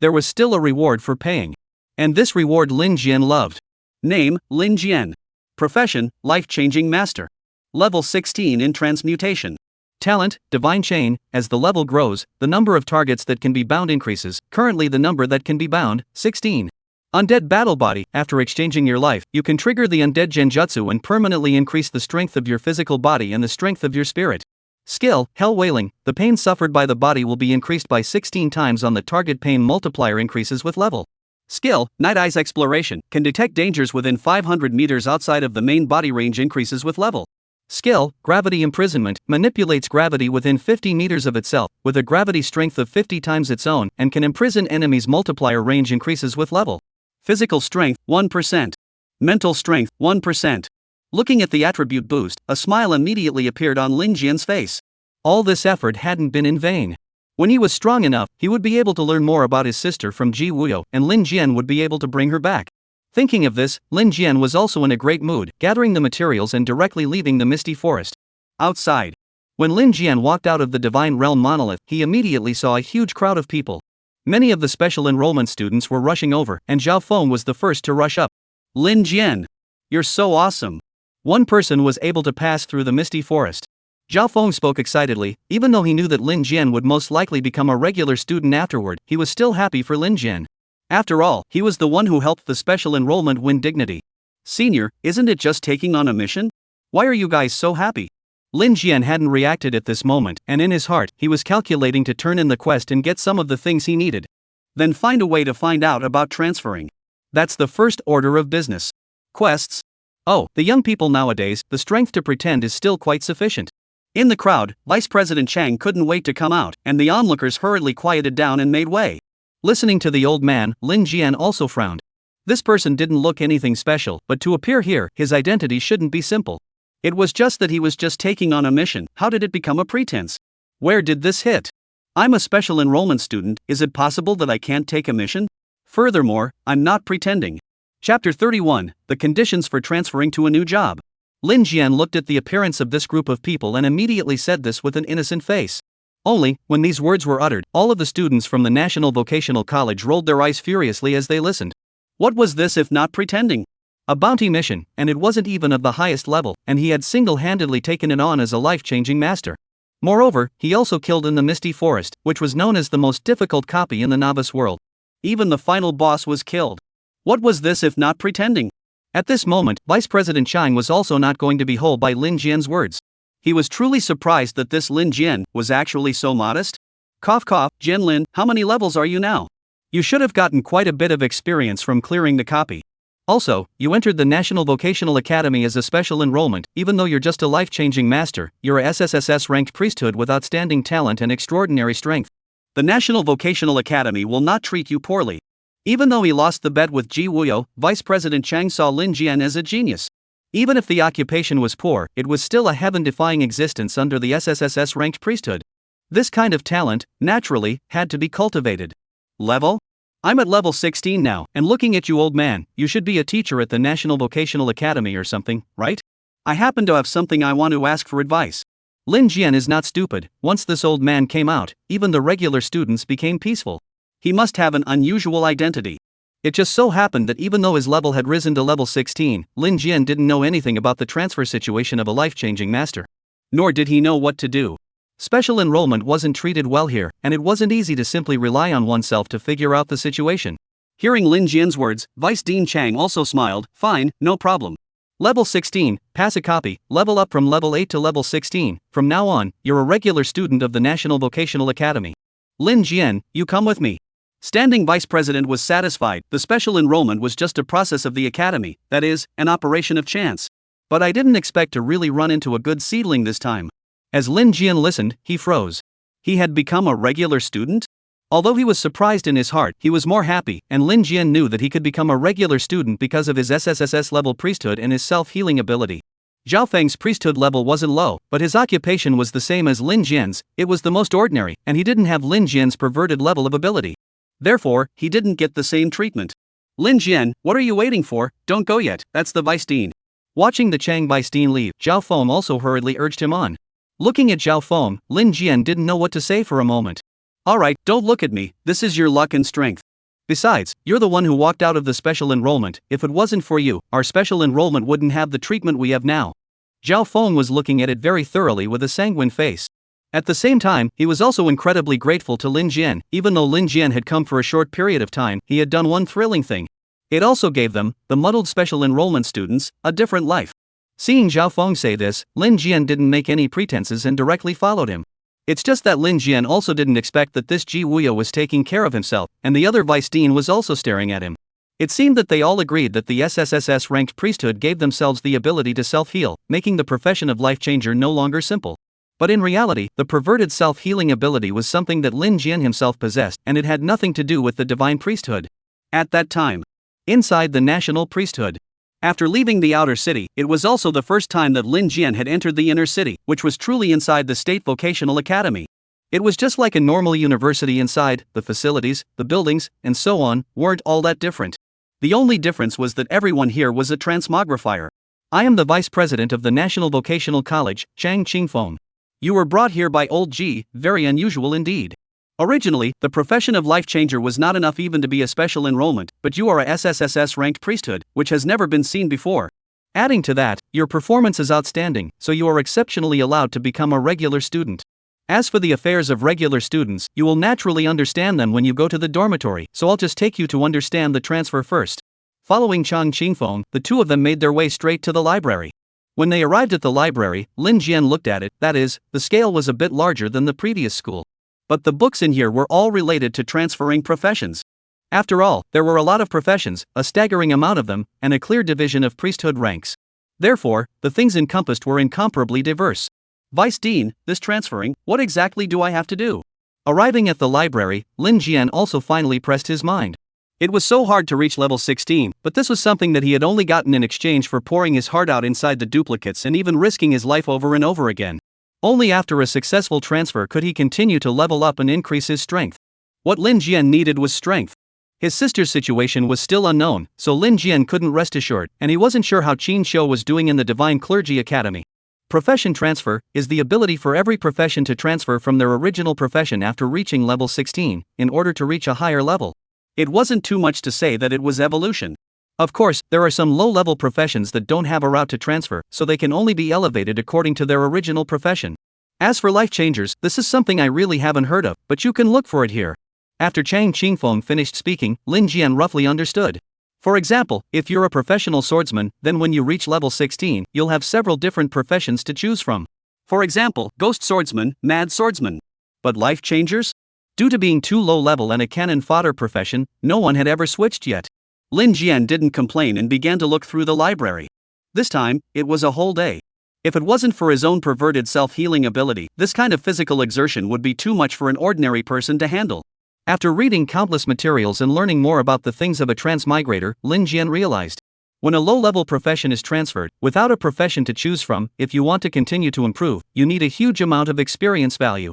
There was still a reward for paying. And this reward Lin Jian loved. Name, Lin Jian. Profession, life-changing master. Level 16 in transmutation. Talent, Divine Chain. As the level grows, the number of targets that can be bound increases. Currently the number that can be bound, 16. Undead Battle Body. After exchanging your life, you can trigger the Undead Genjutsu and permanently increase the strength of your physical body and the strength of your spirit. Skill, Hell Wailing. The pain suffered by the body will be increased by 16 times on the target. Pain multiplier increases with level. Skill, Night Eyes Exploration. Can detect dangers within 500 meters outside of the main body. Range increases with level. Skill, Gravity Imprisonment. Manipulates gravity within 50 meters of itself, with a gravity strength of 50 times its own, and can imprison enemies. Multiplier range increases with level. Physical strength, 1%. Mental strength, 1%. Looking at the attribute boost, a smile immediately appeared on Lin Jian's face. All this effort hadn't been in vain. When he was strong enough, he would be able to learn more about his sister from Ji Wuyo, and Lin Jian would be able to bring her back. Thinking of this, Lin Jian was also in a great mood, gathering the materials and directly leaving the Misty Forest. Outside. When Lin Jian walked out of the Divine Realm Monolith, he immediately saw a huge crowd of people. Many of the special enrollment students were rushing over, and Zhao Feng was the first to rush up. Lin Jian. You're so awesome. One person was able to pass through the Misty Forest. Zhao Feng spoke excitedly. Even though he knew that Lin Jian would most likely become a regular student afterward, he was still happy for Lin Jian. After all, he was the one who helped the special enrollment win dignity. Senior, isn't it just taking on a mission? Why are you guys so happy? Lin Jian hadn't reacted at this moment, and in his heart, he was calculating to turn in the quest and get some of the things he needed. Then find a way to find out about transferring. That's the first order of business. Quests? Oh, the young people nowadays, the strength to pretend is still quite sufficient. In the crowd, Vice President Chang couldn't wait to come out, and the onlookers hurriedly quieted down and made way. Listening to the old man, Lin Jian also frowned. This person didn't look anything special, but to appear here, his identity shouldn't be simple. It was just that he was just taking on a mission. How did it become a pretense? Where did this hit? I'm a special enrollment student, is it possible that I can't take a mission? Furthermore, I'm not pretending. Chapter 31, The Conditions for Transferring to a New Job. Lin Jian looked at the appearance of this group of people and immediately said this with an innocent face. Only, when these words were uttered, all of the students from the National Vocational College rolled their eyes furiously as they listened. What was this if not pretending? A bounty mission, and it wasn't even of the highest level, and he had single-handedly taken it on as a life-changing master. Moreover, he also killed in the Misty Forest, which was known as the most difficult copy in the novice world. Even the final boss was killed. What was this if not pretending? At this moment, Vice President Chang was also not going to be whole by Lin Jian's words. He was truly surprised that this Lin Jian was actually so modest. Cough cough, Jian Lin, how many levels are you now? You should have gotten quite a bit of experience from clearing the copy. Also, you entered the National Vocational Academy as a special enrollment. Even though you're just a life-changing master, you're a SSSS-ranked priesthood with outstanding talent and extraordinary strength. The National Vocational Academy will not treat you poorly. Even though he lost the bet with Ji Wuyo, Vice President Chang saw Lin Jian as a genius. Even if the occupation was poor, it was still a heaven-defying existence under the SSSS-ranked priesthood. This kind of talent, naturally, had to be cultivated. Level? I'm at level 16 now, and looking at you, old man, you should be a teacher at the National Vocational Academy or something, right? I happen to have something I want to ask for advice. Lin Jian is not stupid. Once this old man came out, even the regular students became peaceful. He must have an unusual identity. It just so happened that even though his level had risen to level 16, Lin Jian didn't know anything about the transfer situation of a life-changing master. Nor did he know what to do. Special enrollment wasn't treated well here, and it wasn't easy to simply rely on oneself to figure out the situation. Hearing Lin Jian's words, Vice Dean Chang also smiled. Fine, no problem. Level 16, pass a copy, level up from level 8 to level 16, from now on, you're a regular student of the National Vocational Academy. Lin Jian, you come with me. Standing Vice President was satisfied. The special enrollment was just a process of the academy, that is, an operation of chance. But I didn't expect to really run into a good seedling this time. As Lin Jian listened, he froze. He had become a regular student? Although he was surprised in his heart, he was more happy, and Lin Jian knew that he could become a regular student because of his SSSS level priesthood and his self-healing ability. Zhao Feng's priesthood level wasn't low, but his occupation was the same as Lin Jian's. It was the most ordinary, and he didn't have Lin Jian's perverted level of ability. Therefore, he didn't get the same treatment. Lin Jian, what are you waiting for? Don't go yet, that's the Vice Dean. Watching the Chang Vice Dean leave, Zhao Feng also hurriedly urged him on. Looking at Zhao Feng, Lin Jian didn't know what to say for a moment. Alright, don't look at me, this is your luck and strength. Besides, you're the one who walked out of the special enrollment. If it wasn't for you, our special enrollment wouldn't have the treatment we have now. Zhao Feng was looking at it very thoroughly with a sanguine face. At the same time, he was also incredibly grateful to Lin Jian. Even though Lin Jian had come for a short period of time, he had done one thrilling thing. It also gave them, the muddled special enrollment students, a different life. Seeing Zhao Feng say this, Lin Jian didn't make any pretenses and directly followed him. It's just that Lin Jian also didn't expect that this Ji Wuyo was taking care of himself, and the other Vice Dean was also staring at him. It seemed that they all agreed that the SSSS-ranked priesthood gave themselves the ability to self-heal, making the profession of life-changer no longer simple. But in reality, the perverted self-healing ability was something that Lin Jian himself possessed, and it had nothing to do with the divine priesthood. At that time, inside the national priesthood. After leaving the outer city, it was also the first time that Lin Jian had entered the inner city, which was truly inside the State Vocational Academy. It was just like a normal university inside. The facilities, the buildings, and so on, weren't all that different. The only difference was that everyone here was a transmogrifier. I am the Vice President of the National Vocational College, Chang Qingfeng. You were brought here by old Ji, very unusual indeed. Originally, the profession of life changer was not enough even to be a special enrollment, but you are a SSSS-ranked priesthood, which has never been seen before. Adding to that, your performance is outstanding, so you are exceptionally allowed to become a regular student. As for the affairs of regular students, you will naturally understand them when you go to the dormitory, so I'll just take you to understand the transfer first. Following Chang Qingfeng, the two of them made their way straight to the library. When they arrived at the library, Lin Jian looked at it. That is, the scale was a bit larger than the previous school. But the books in here were all related to transferring professions. After all, there were a lot of professions, a staggering amount of them, and a clear division of priesthood ranks. Therefore, the things encompassed were incomparably diverse. Vice Dean, this transferring, what exactly do I have to do? Arriving at the library, Lin Jian also finally pressed his mind. It was so hard to reach level 16, but this was something that he had only gotten in exchange for pouring his heart out inside the duplicates and even risking his life over and over again. Only after a successful transfer could he continue to level up and increase his strength. What Lin Jian needed was strength. His sister's situation was still unknown, so Lin Jian couldn't rest assured, and he wasn't sure how Qin Shou was doing in the Divine Clergy Academy. Profession transfer is the ability for every profession to transfer from their original profession after reaching level 16, in order to reach a higher level. It wasn't too much to say that it was evolution. Of course, there are some low-level professions that don't have a route to transfer, so they can only be elevated according to their original profession. As for life changers, this is something I really haven't heard of, but you can look for it here. After Chang Qingfeng finished speaking, Lin Jian roughly understood. For example, if you're a professional swordsman, then when you reach level 16, you'll have several different professions to choose from. For example, ghost swordsman, mad swordsman. But life changers? Due to being too low level and a cannon fodder profession, no one had ever switched yet. Lin Jian didn't complain and began to look through the library. This time, it was a whole day. If it wasn't for his own perverted self-healing ability, this kind of physical exertion would be too much for an ordinary person to handle. After reading countless materials and learning more about the things of a transmigrator, Lin Jian realized. When a low-level profession is transferred, without a profession to choose from, if you want to continue to improve, you need a huge amount of experience value,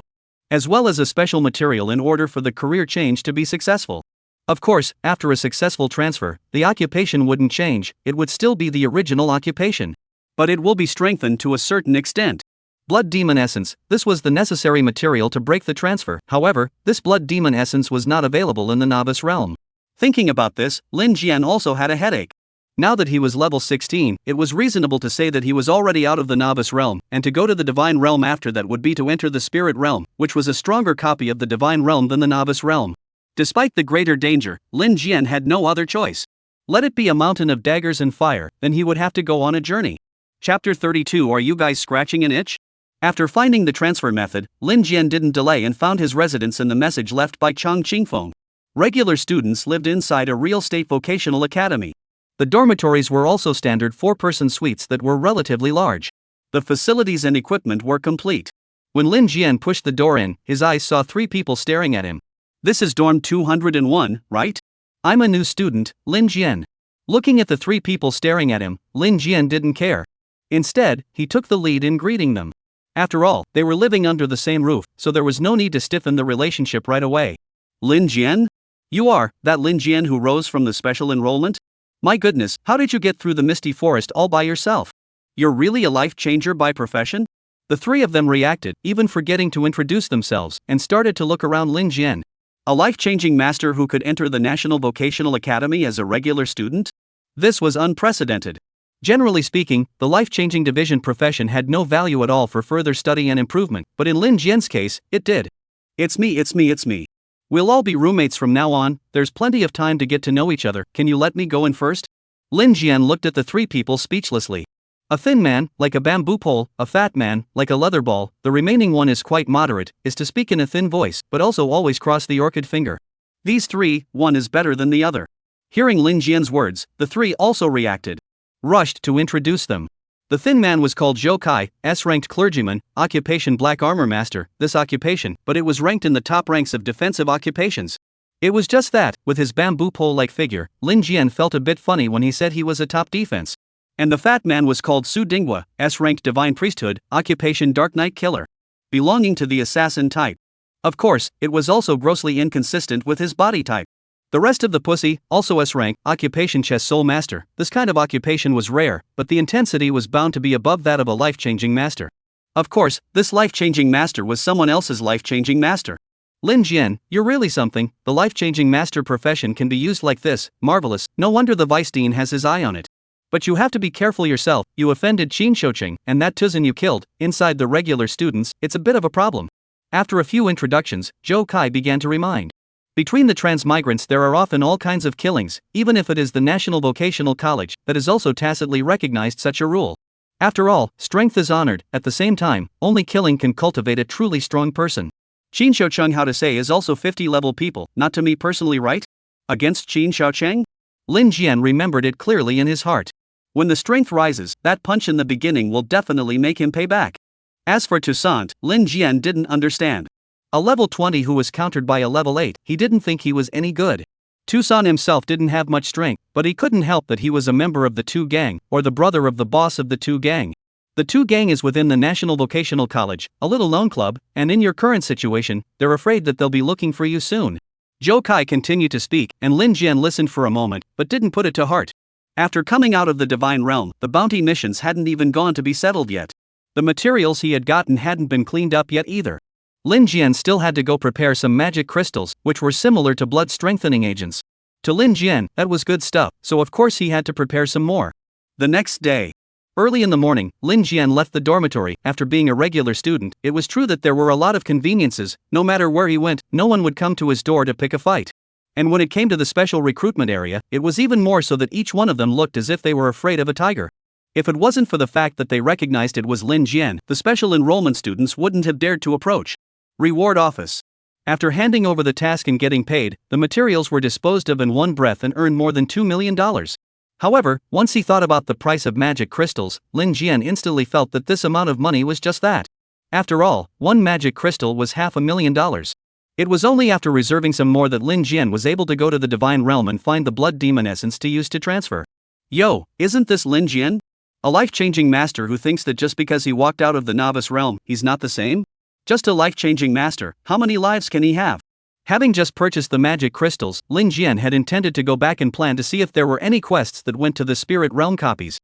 as well as a special material in order for the career change to be successful. Of course, after a successful transfer, the occupation wouldn't change, it would still be the original occupation. But it will be strengthened to a certain extent. Blood Demon Essence, this was the necessary material to break the transfer. However, this Blood Demon Essence was not available in the novice realm. Thinking about this, Lin Jian also had a headache. Now that he was level 16, it was reasonable to say that he was already out of the novice realm, and to go to the divine realm after that would be to enter the spirit realm, which was a stronger copy of the divine realm than the novice realm. Despite the greater danger, Lin Jian had no other choice. Let it be a mountain of daggers and fire, then he would have to go on a journey. Chapter 32. Are you guys scratching an itch? After finding the transfer method, Lin Jian didn't delay and found his residence and the message left by Chang Qingfeng. Regular students lived inside a real state vocational academy. The dormitories were also standard 4-person suites that were relatively large. The facilities and equipment were complete. When Lin Jian pushed the door in, his eyes saw 3 people staring at him. This is dorm 201, right? I'm a new student, Lin Jian. Looking at the 3 people staring at him, Lin Jian didn't care. Instead, he took the lead in greeting them. After all, they were living under the same roof, so there was no need to stiffen the relationship right away. Lin Jian? You are that Lin Jian who rose from the special enrollment? My goodness, how did you get through the misty forest all by yourself? You're really a life changer by profession? The 3 of them reacted, even forgetting to introduce themselves, and started to look around Lin Jian. A life-changing master who could enter the National Vocational Academy as a regular student? This was unprecedented. Generally speaking, the life-changing division profession had no value at all for further study and improvement, but in Lin Jian's case, it did. It's me. We'll all be roommates from now on, there's plenty of time to get to know each other, can you let me go in first? Lin Jian looked at the 3 people speechlessly. A thin man, like a bamboo pole, a fat man, like a leather ball, the remaining one is quite moderate, is to speak in a thin voice, but also always cross the orchid finger. These 3, one is better than the other. Hearing Lin Jian's words, the 3 also reacted. Rushed to introduce them. The thin man was called Zhou Kai, S-ranked clergyman, occupation black armor master, this occupation, but it was ranked in the top ranks of defensive occupations. It was just that, with his bamboo pole-like figure, Lin Jian felt a bit funny when he said he was a top defense. And the fat man was called Su Dinghua, S-ranked divine priesthood, occupation dark knight killer, belonging to the assassin type. Of course, it was also grossly inconsistent with his body type. The rest of the pussy, also S-rank, occupation chess soul master, this kind of occupation was rare, but the intensity was bound to be above that of a life-changing master. Of course, this life-changing master was someone else's life-changing master. Lin Jian, you're really something, the life-changing master profession can be used like this, marvelous, no wonder the vice dean has his eye on it. But you have to be careful yourself, you offended Qin Shouqing, and that Tuzin you killed, inside the regular students, it's a bit of a problem. After a few introductions, Zhou Kai began to remind. Between the transmigrants there are often all kinds of killings, even if it is the National Vocational College that has also tacitly recognized such a rule. After all, strength is honored, at the same time, only killing can cultivate a truly strong person. Qin Shouqing how to say is also 50 level people, not to me personally right? Against Qin Shouqing? Lin Jian remembered it clearly in his heart. When the strength rises, that punch in the beginning will definitely make him pay back. As for Toussaint, Lin Jian didn't understand. A level 20 who was countered by a level 8, he didn't think he was any good. Tucson himself didn't have much strength, but he couldn't help that he was a member of the Two Gang, or the brother of the boss of the Two Gang. The Two Gang is within the National Vocational College, a little-known club, and in your current situation, they're afraid that they'll be looking for you soon. Joe Kai continued to speak, and Lin Jian listened for a moment, but didn't put it to heart. After coming out of the Divine Realm, the bounty missions hadn't even gone to be settled yet. The materials he had gotten hadn't been cleaned up yet either. Lin Jian still had to go prepare some magic crystals, which were similar to blood-strengthening agents. To Lin Jian, that was good stuff, so of course he had to prepare some more. The next day, early in the morning, Lin Jian left the dormitory. After being a regular student, it was true that there were a lot of conveniences. No matter where he went, no one would come to his door to pick a fight. And when it came to the special recruitment area, it was even more so that each one of them looked as if they were afraid of a tiger. If it wasn't for the fact that they recognized it was Lin Jian, the special enrollment students wouldn't have dared to approach. Reward office. After handing over the task and getting paid, the materials were disposed of in one breath and earned more than $2 million. However, once he thought about the price of magic crystals, Lin Jian instantly felt that this amount of money was just that. After all, one magic crystal was $500,000. It was only after reserving some more that Lin Jian was able to go to the Divine Realm and find the blood demon essence to use to transfer. Yo, isn't this Lin Jian? A life-changing master who thinks that just because he walked out of the novice realm, he's not the same? Just a life-changing master, how many lives can he have? Having just purchased the magic crystals, Lin Jian had intended to go back and plan to see if there were any quests that went to the spirit realm copies.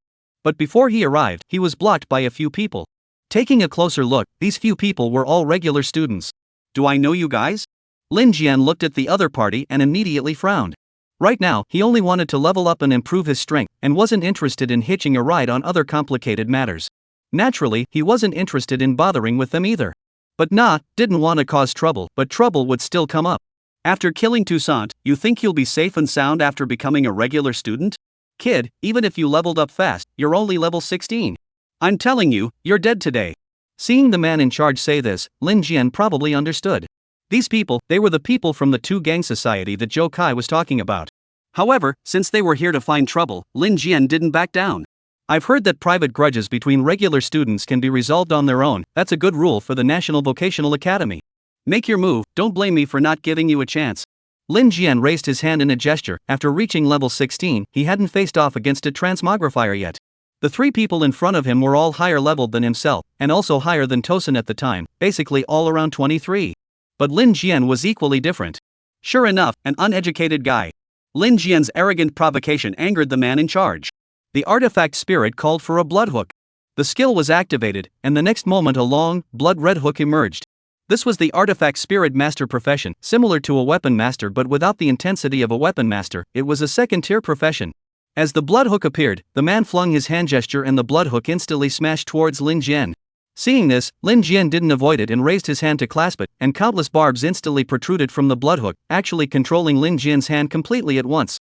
But before he arrived, he was blocked by a few people. Taking a closer look, these few people were all regular students. Do I know you guys? Lin Jian looked at the other party and immediately frowned. Right now, he only wanted to level up and improve his strength, and wasn't interested in hitching a ride on other complicated matters. Naturally, he wasn't interested in bothering with them either. But didn't want to cause trouble, but trouble would still come up. After killing Toussaint, you think you'll be safe and sound after becoming a regular student? Kid, even if you leveled up fast, you're only level 16. I'm telling you, you're dead today. Seeing the man in charge say this, Lin Jian probably understood. These people, they were the people from the Two Gang Society that Joe Kai was talking about. However, since they were here to find trouble, Lin Jian didn't back down. I've heard that private grudges between regular students can be resolved on their own. That's a good rule for the National Vocational Academy. Make your move, don't blame me for not giving you a chance. Lin Jian raised his hand in a gesture. After reaching level 16, he hadn't faced off against a transmogrifier yet. The three people in front of him were all higher leveled than himself, and also higher than Tosin at the time, basically all around 23. But Lin Jian was equally different. Sure enough, an uneducated guy. Lin Jian's arrogant provocation angered the man in charge. The artifact spirit called for a blood hook. The skill was activated, and the next moment a long, blood-red hook emerged. This was the artifact spirit master profession, similar to a weapon master but without the intensity of a weapon master. It was a second-tier profession. As the blood hook appeared, the man flung his hand gesture and the blood hook instantly smashed towards Lin Jian. Seeing this, Lin Jian didn't avoid it and raised his hand to clasp it, and countless barbs instantly protruded from the blood hook, actually controlling Lin Jian's hand completely at once.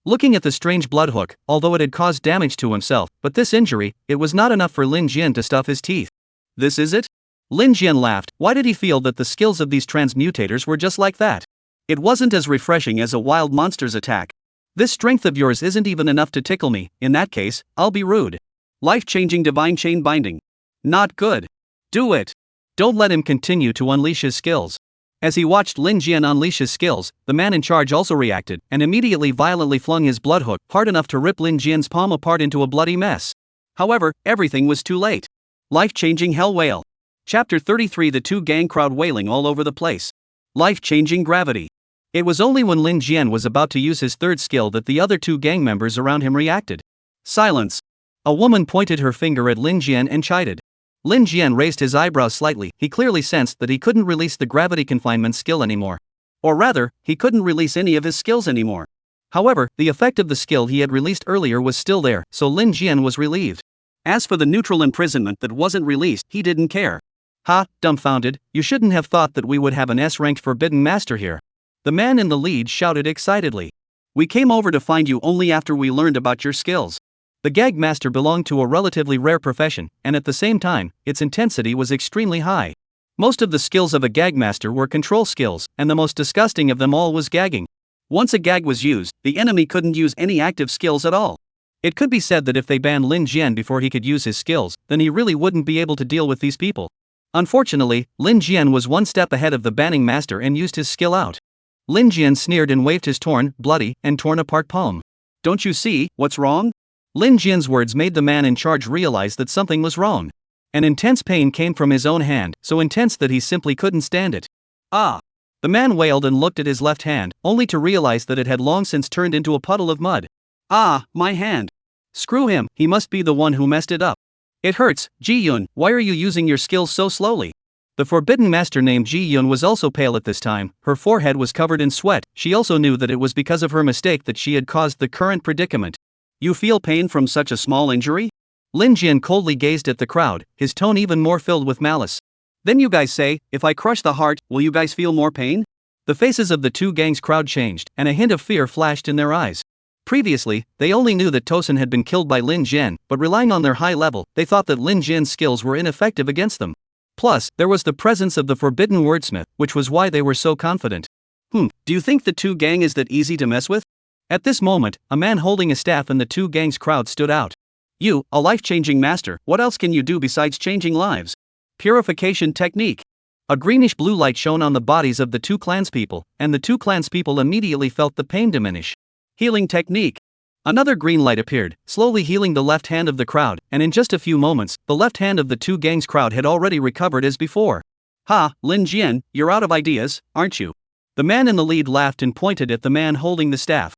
Looking at the strange blood hook, although it had caused damage to himself, but this injury, it was not enough for Lin Jian to stuff his teeth. This is it? Lin Jian laughed. Why did he feel that the skills of these transmutators were just like that? It wasn't as refreshing as a wild monster's attack. This strength of yours isn't even enough to tickle me. In that case, I'll be rude. Life-changing divine chain binding. Not good. Do it. Don't let him continue to unleash his skills. As he watched Lin Jian unleash his skills, the man in charge also reacted, and immediately violently flung his blood hook, hard enough to rip Lin Jian's palm apart into a bloody mess. However, everything was too late. Life-changing hell wail. Chapter 33. The Two Gang crowd wailing all over the place. Life-changing gravity. It was only when Lin Jian was about to use his third skill that the other two gang members around him reacted. Silence. A woman pointed her finger at Lin Jian and chided. Lin Jian raised his eyebrows slightly. He clearly sensed that he couldn't release the gravity confinement skill anymore. Or rather, he couldn't release any of his skills anymore. However, the effect of the skill he had released earlier was still there, so Lin Jian was relieved. As for the neutral imprisonment that wasn't released, he didn't care. Ha, dumbfounded, you shouldn't have thought that we would have an S-ranked forbidden master here. The man in the lead shouted excitedly. We came over to find you only after we learned about your skills. The gag master belonged to a relatively rare profession, and at the same time, its intensity was extremely high. Most of the skills of a gag master were control skills, and the most disgusting of them all was gagging. Once a gag was used, the enemy couldn't use any active skills at all. It could be said that if they banned Lin Jian before he could use his skills, then he really wouldn't be able to deal with these people. Unfortunately, Lin Jian was one step ahead of the banning master and used his skill out. Lin Jian sneered and waved his torn, bloody, and torn apart palm. Don't you see, what's wrong? Lin Jian's words made the man in charge realize that something was wrong. An intense pain came from his own hand, so intense that he simply couldn't stand it. Ah! The man wailed and looked at his left hand, only to realize that it had long since turned into a puddle of mud. Ah, my hand! Screw him, he must be the one who messed it up. It hurts, Ji-yun, why are you using your skills so slowly? The forbidden master named Ji-yun was also pale at this time, her forehead was covered in sweat, she also knew that it was because of her mistake that she had caused the current predicament. You feel pain from such a small injury? Lin Jian coldly gazed at the crowd, his tone even more filled with malice. Then you guys say, if I crush the heart, will you guys feel more pain? The faces of the two gangs crowd changed, and a hint of fear flashed in their eyes. Previously, they only knew that Tosin had been killed by Lin Jian, but relying on their high level, they thought that Lin Jian's skills were ineffective against them. Plus, there was the presence of the forbidden wordsmith, which was why they were so confident. Do you think the two gang is that easy to mess with? At this moment, a man holding a staff in the two gangs crowd stood out. You, a life-changing master, what else can you do besides changing lives? Purification technique. A greenish-blue light shone on the bodies of the two clanspeople, and the two clanspeople immediately felt the pain diminish. Healing technique. Another green light appeared, slowly healing the left hand of the crowd, and in just a few moments, the left hand of the two gangs crowd had already recovered as before. Ha, Lin Jian, you're out of ideas, aren't you? The man in the lead laughed and pointed at the man holding the staff.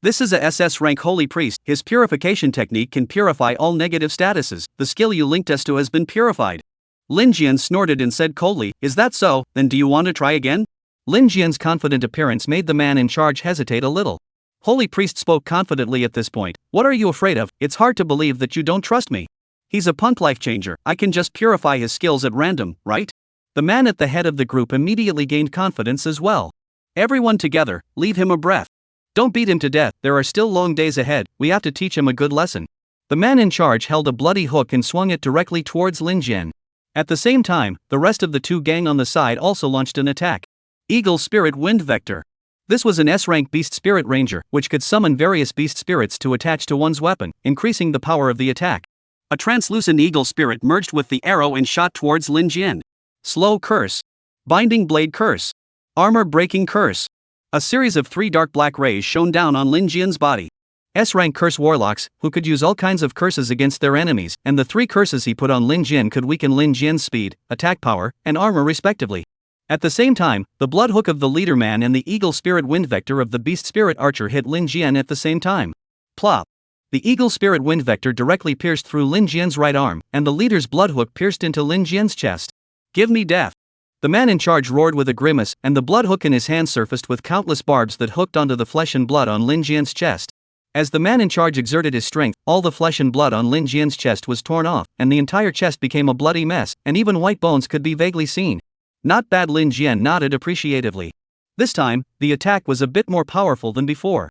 This is a SS rank holy priest, his purification technique can purify all negative statuses, the skill you linked us to has been purified. Lin Jian snorted and said coldly, is that so, then do you want to try again? Lin Jian's confident appearance made the man in charge hesitate a little. Holy priest spoke confidently at this point, what are you afraid of? It's hard to believe that you don't trust me. He's a punk life changer, I can just purify his skills at random, right? The man at the head of the group immediately gained confidence as well. Everyone together, leave him a breath. Don't beat him to death, there are still long days ahead, we have to teach him a good lesson. The man in charge held a bloody hook and swung it directly towards Lin Jian. At the same time, the rest of the two gang on the side also launched an attack. Eagle Spirit Wind Vector. This was an S-rank Beast Spirit Ranger, which could summon various beast spirits to attach to one's weapon, increasing the power of the attack. A translucent eagle spirit merged with the arrow and shot towards Lin Jian. Slow Curse. Binding Blade Curse. Armor Breaking Curse. A series of 3 dark black rays shone down on Lin Jian's body. S-rank curse warlocks, who could use all kinds of curses against their enemies, and the 3 curses he put on Lin Jian could weaken Lin Jian's speed, attack power, and armor respectively. At the same time, the blood hook of the leader man and the eagle spirit wind vector of the beast spirit archer hit Lin Jian at the same time. Plop. The eagle spirit wind vector directly pierced through Lin Jian's right arm, and the leader's blood hook pierced into Lin Jian's chest. Give me death. The man in charge roared with a grimace, and the blood hook in his hand surfaced with countless barbs that hooked onto the flesh and blood on Lin Jian's chest. As the man in charge exerted his strength, all the flesh and blood on Lin Jian's chest was torn off, and the entire chest became a bloody mess, and even white bones could be vaguely seen. Not bad, Lin Jian nodded appreciatively. This time, the attack was a bit more powerful than before.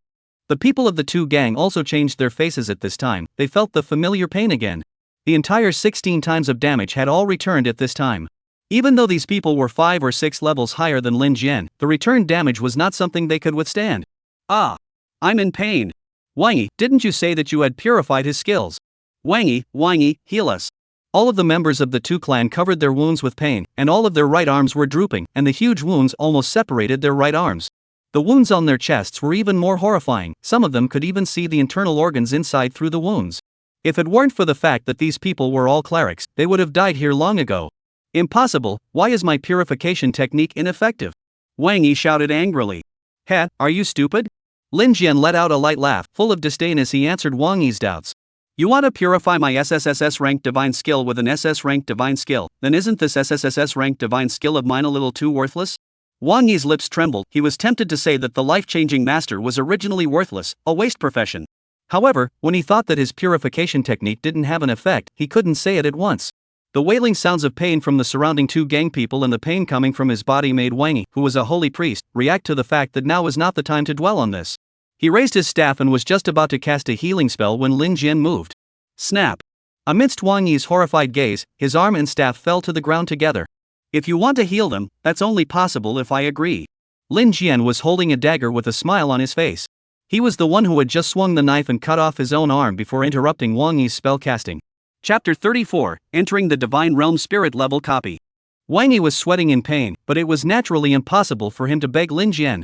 The people of the two gang also changed their faces at this time, they felt the familiar pain again. The entire 16 times of damage had all returned at this time. Even though these people were 5 or 6 levels higher than Lin Jian, the returned damage was not something they could withstand. Ah! I'm in pain. Wangi, didn't you say that you had purified his skills? Wangi, heal us. All of the members of the two clan covered their wounds with pain, and all of their right arms were drooping, and the huge wounds almost separated their right arms. The wounds on their chests were even more horrifying, some of them could even see the internal organs inside through the wounds. If it weren't for the fact that these people were all clerics, they would have died here long ago. Impossible, why is my purification technique ineffective? Wangi shouted angrily. Heh, are you stupid? Lin Jian let out a light laugh, full of disdain as he answered Wangi's doubts. You want to purify my SSSS ranked divine skill with an SS ranked divine skill, then isn't this SSSS ranked divine skill of mine a little too worthless? Wangi's lips trembled, he was tempted to say that the life-changing master was originally worthless, a waste profession. However, when he thought that his purification technique didn't have an effect, he couldn't say it at once. The wailing sounds of pain from the surrounding two gang people and the pain coming from his body made Wangi, who was a holy priest, react to the fact that now is not the time to dwell on this. He raised his staff and was just about to cast a healing spell when Lin Jian moved. Snap! Amidst Wangi's horrified gaze, his arm and staff fell to the ground together. If you want to heal them, that's only possible if I agree. Lin Jian was holding a dagger with a smile on his face. He was the one who had just swung the knife and cut off his own arm before interrupting Wangi's spell casting. Chapter 34, Entering the Divine Realm Spirit Level Copy. Wangi was sweating in pain, but it was naturally impossible for him to beg Lin Jian.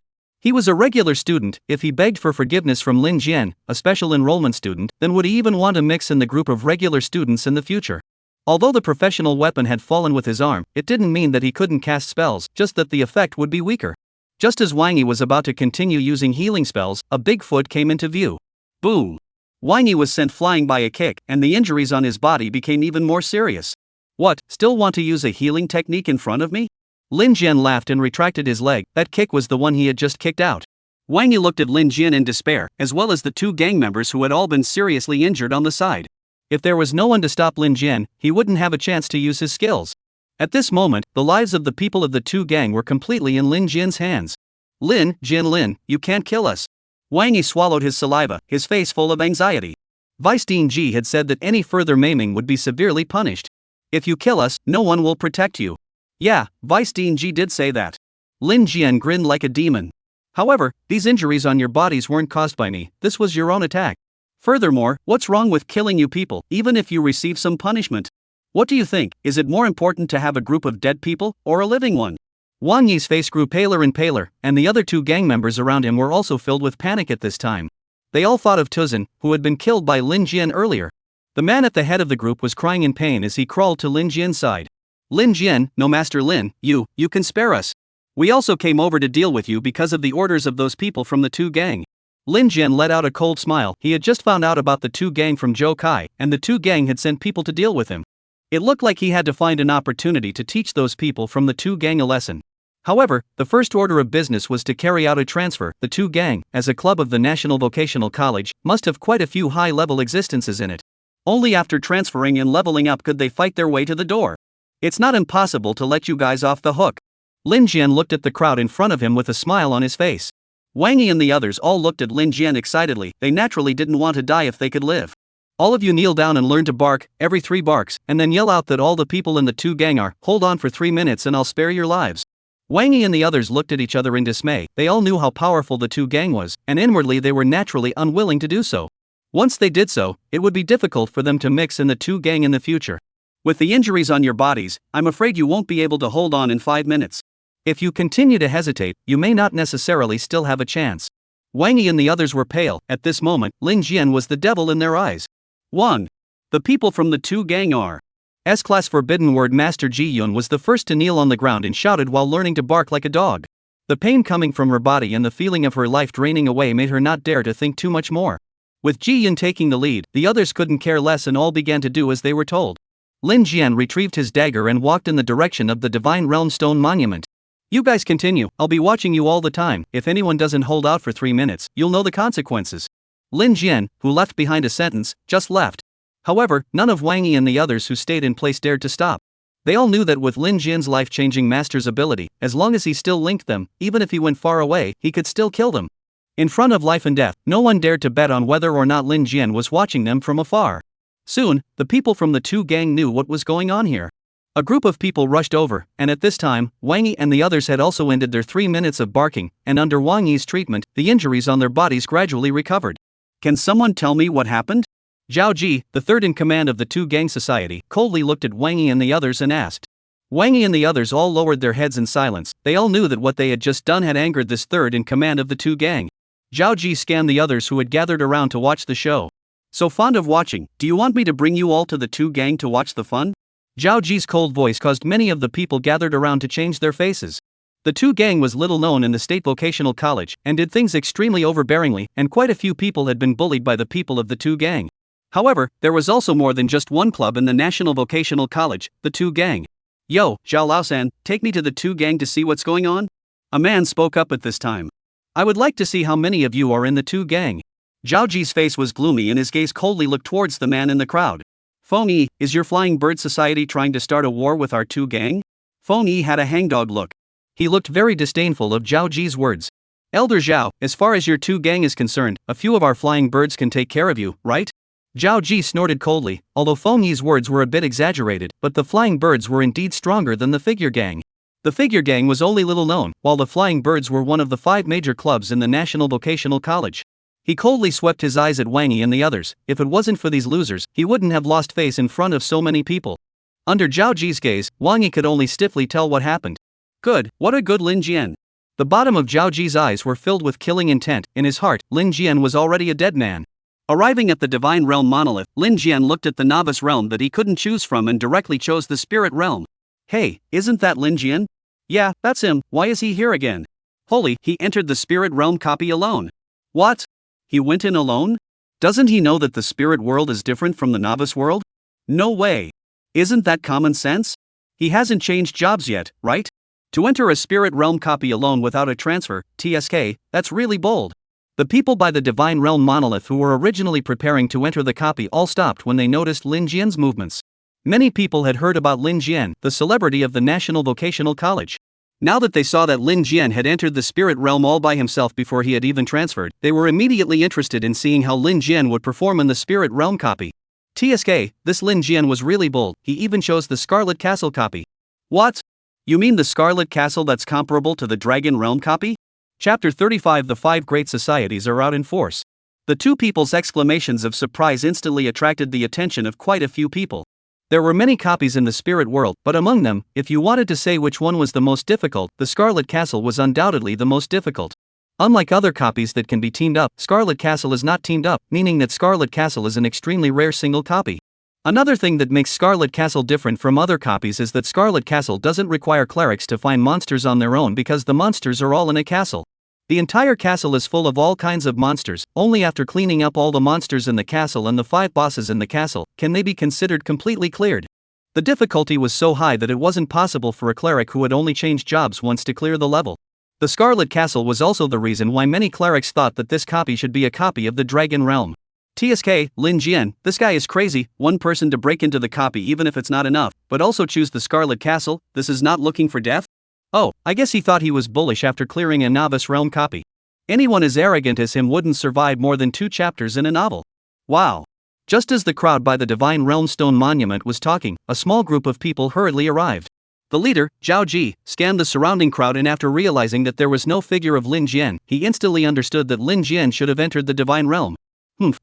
He was a regular student. If he begged for forgiveness from Lin Jian, a special enrollment student, then would he even want to mix in the group of regular students in the future? Although the professional weapon had fallen with his arm, it didn't mean that he couldn't cast spells, just that the effect would be weaker. Just as Wang Yi was about to continue using healing spells, a big foot came into view. Boom! Wang Yi was sent flying by a kick, and the injuries on his body became even more serious. What, still want to use a healing technique in front of me? Lin Jian laughed and retracted his leg. That kick was the one he had just kicked out. Wang Yi looked at Lin Jian in despair, as well as the two gang members who had all been seriously injured on the side. If there was no one to stop Lin Jian, he wouldn't have a chance to use his skills. At this moment, the lives of the people of the two gang were completely in Lin Jian's hands. Lin Jian, you can't kill us. Wang Yi swallowed his saliva, his face full of anxiety. Vice Dean Ji had said that any further maiming would be severely punished. If you kill us, no one will protect you. Yeah, Vice Dean Ji did say that. Lin Jian grinned like a demon. However, these injuries on your bodies weren't caused by me, this was your own attack. Furthermore, what's wrong with killing you people, even if you receive some punishment? What do you think, is it more important to have a group of dead people, or a living one? Wang Yi's face grew paler and paler, and the other two gang members around him were also filled with panic at this time. They all thought of Tuzin, who had been killed by Lin Jian earlier. The man at the head of the group was crying in pain as he crawled to Lin Jian's side. Lin Jian, no Master Lin, you can spare us. We also came over to deal with you because of the orders of those people from the two gang. Lin Jian let out a cold smile. He had just found out about the two gang from Zhou Kai, and the two gang had sent people to deal with him. It looked like he had to find an opportunity to teach those people from the two gang a lesson. However, the first order of business was to carry out a transfer. The two gang, as a club of the National Vocational College, must have quite a few high-level existences in it. Only after transferring and leveling up could they fight their way to the door. It's not impossible to let you guys off the hook. Lin Jian looked at the crowd in front of him with a smile on his face. Wang Yi and the others all looked at Lin Jian excitedly. They naturally didn't want to die if they could live. All of you kneel down and learn to bark, every 3 barks, and then yell out that all the people in the two gang are, hold on for 3 minutes and I'll spare your lives. Wang Yi and the others looked at each other in dismay. They all knew how powerful the two gang was, and inwardly they were naturally unwilling to do so. Once they did so, it would be difficult for them to mix in the two gang in the future. With the injuries on your bodies, I'm afraid you won't be able to hold on in 5 minutes. If you continue to hesitate, you may not necessarily still have a chance. Wang Yi and the others were pale. At this moment, Lin Jian was the devil in their eyes. 1. The people from the two gang are. S-Class Forbidden Word Master Ji Yun was the first to kneel on the ground and shouted while learning to bark like a dog. The pain coming from her body and the feeling of her life draining away made her not dare to think too much more. With Ji Yun taking the lead, the others couldn't care less and all began to do as they were told. Lin Jian retrieved his dagger and walked in the direction of the Divine Realm Stone Monument. You guys continue, I'll be watching you all the time. If anyone doesn't hold out for 3 minutes, you'll know the consequences. Lin Jian, who left behind a sentence, just left. However, none of Wang Yi and the others who stayed in place dared to stop. They all knew that with Lin Jian's life-changing master's ability, as long as he still linked them, even if he went far away, he could still kill them. In front of life and death, no one dared to bet on whether or not Lin Jian was watching them from afar. Soon, the people from the two gang knew what was going on here. A group of people rushed over, and at this time, Wang Yi and the others had also ended their 3 minutes of barking, and under Wang Yi's treatment, the injuries on their bodies gradually recovered. Can someone tell me what happened? Zhao Ji, the third in command of the two gang society, coldly looked at Wang Yi and the others and asked. Wang Yi and the others all lowered their heads in silence. They all knew that what they had just done had angered this third in command of the two gang. Zhao Ji scanned the others who had gathered around to watch the show. So fond of watching, do you want me to bring you all to the two gang to watch the fun? Zhao Ji's cold voice caused many of the people gathered around to change their faces. The two gang was little known in the state vocational college, and did things extremely overbearingly, and quite a few people had been bullied by the people of the two gang. However, there was also more than just one club in the National Vocational College, the two gang. Yo, Zhao Laosan, take me to the two gang to see what's going on? A man spoke up at this time. I would like to see how many of you are in the two gang. Zhao Ji's face was gloomy and his gaze coldly looked towards the man in the crowd. Feng Yi, is your Flying Bird Society trying to start a war with our two gang? Feng Yi had a hangdog look. He looked very disdainful of Zhao Ji's words. Elder Zhao, as far as your two gang is concerned, a few of our flying birds can take care of you, right? Zhao Ji snorted coldly, although Feng Yi's words were a bit exaggerated, but the flying birds were indeed stronger than the figure gang. The figure gang was only little known, while the flying birds were one of the 5 major clubs in the National Vocational College. He coldly swept his eyes at Wang Yi and the others. If it wasn't for these losers, he wouldn't have lost face in front of so many people. Under Zhao Ji's gaze, Wang Yi could only stiffly tell what happened. Good, what a good Lin Jian. The bottom of Zhao Ji's eyes were filled with killing intent. In his heart, Lin Jian was already a dead man. Arriving at the Divine Realm monolith, Lin Jian looked at the novice realm that he couldn't choose from and directly chose the Spirit Realm. Hey, isn't that Lin Jian? Yeah, that's him. Why is he here again? Holy, he entered the Spirit Realm copy alone. What? He went in alone? Doesn't he know that the spirit world is different from the novice world? No way. Isn't that common sense? He hasn't changed jobs yet, right? To enter a Spirit Realm copy alone without a transfer, TSK, that's really bold. The people by the Divine Realm monolith who were originally preparing to enter the copy all stopped when they noticed Lin Jian's movements. Many people had heard about Lin Jian, the celebrity of the National Vocational College. Now that they saw that Lin Jian had entered the Spirit Realm all by himself before he had even transferred, they were immediately interested in seeing how Lin Jian would perform in the Spirit Realm copy. TSK, this Lin Jian was really bold. He even chose the Scarlet Castle copy. What? You mean the Scarlet Castle that's comparable to the Dragon Realm copy? Chapter 35. The 5 Great Societies are out in force. The two people's exclamations of surprise instantly attracted the attention of quite a few people. There were many copies in the spirit world, but among them, if you wanted to say which one was the most difficult, the Scarlet Castle was undoubtedly the most difficult. Unlike other copies that can be teamed up, Scarlet Castle is not teamed up, meaning that Scarlet Castle is an extremely rare single copy. Another thing that makes Scarlet Castle different from other copies is that Scarlet Castle doesn't require clerics to find monsters on their own because the monsters are all in a castle. The entire castle is full of all kinds of monsters. Only after cleaning up all the monsters in the castle and the 5 bosses in the castle can they be considered completely cleared. The difficulty was so high that it wasn't possible for a cleric who had only changed jobs once to clear the level. The Scarlet Castle was also the reason why many clerics thought that this copy should be a copy of the Dragon Realm. TSK, Lin Jian, this guy is crazy. One person to break into the copy even if it's not enough, but also choose the Scarlet Castle. This is not looking for death? Oh, I guess he thought he was bullish after clearing a novice realm copy. Anyone as arrogant as him wouldn't survive more than 2 chapters in a novel. Wow. Just as the crowd by the Divine Realm Stone Monument was talking, a small group of people hurriedly arrived. The leader, Zhao Ji, scanned the surrounding crowd and after realizing that there was no figure of Lin Jian, he instantly understood that Lin Jian should have entered the Divine Realm.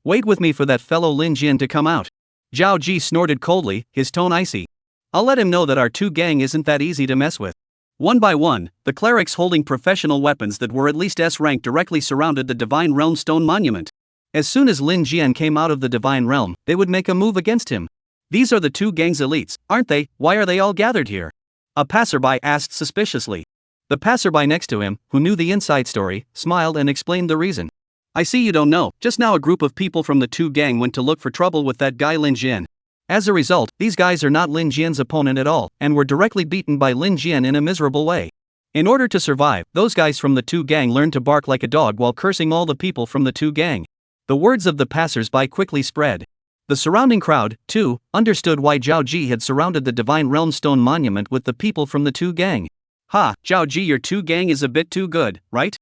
Wait with me for that fellow Lin Jian to come out. Zhao Ji snorted coldly, his tone icy. I'll let him know that our 2 gang isn't that easy to mess with. One by one, the clerics holding professional weapons that were at least S rank directly surrounded the Divine Realm Stone Monument. As soon as Lin Jian came out of the Divine Realm, they would make a move against him. These are the 2 gang's elites, aren't they? Why are they all gathered here? A passerby asked suspiciously. The passerby next to him, who knew the inside story, smiled and explained the reason. I see you don't know. Just now a group of people from the 2 gang went to look for trouble with that guy Lin Jian. As a result, these guys are not Lin Jian's opponent at all, and were directly beaten by Lin Jian in a miserable way. In order to survive, those guys from the 2 gang learned to bark like a dog while cursing all the people from the 2 gang. The words of the passers-by quickly spread. The surrounding crowd, too, understood why Zhao Ji had surrounded the Divine Realm Stone Monument with the people from the 2 gang. Ha, Zhao Ji, your 2 gang is a bit too good, right?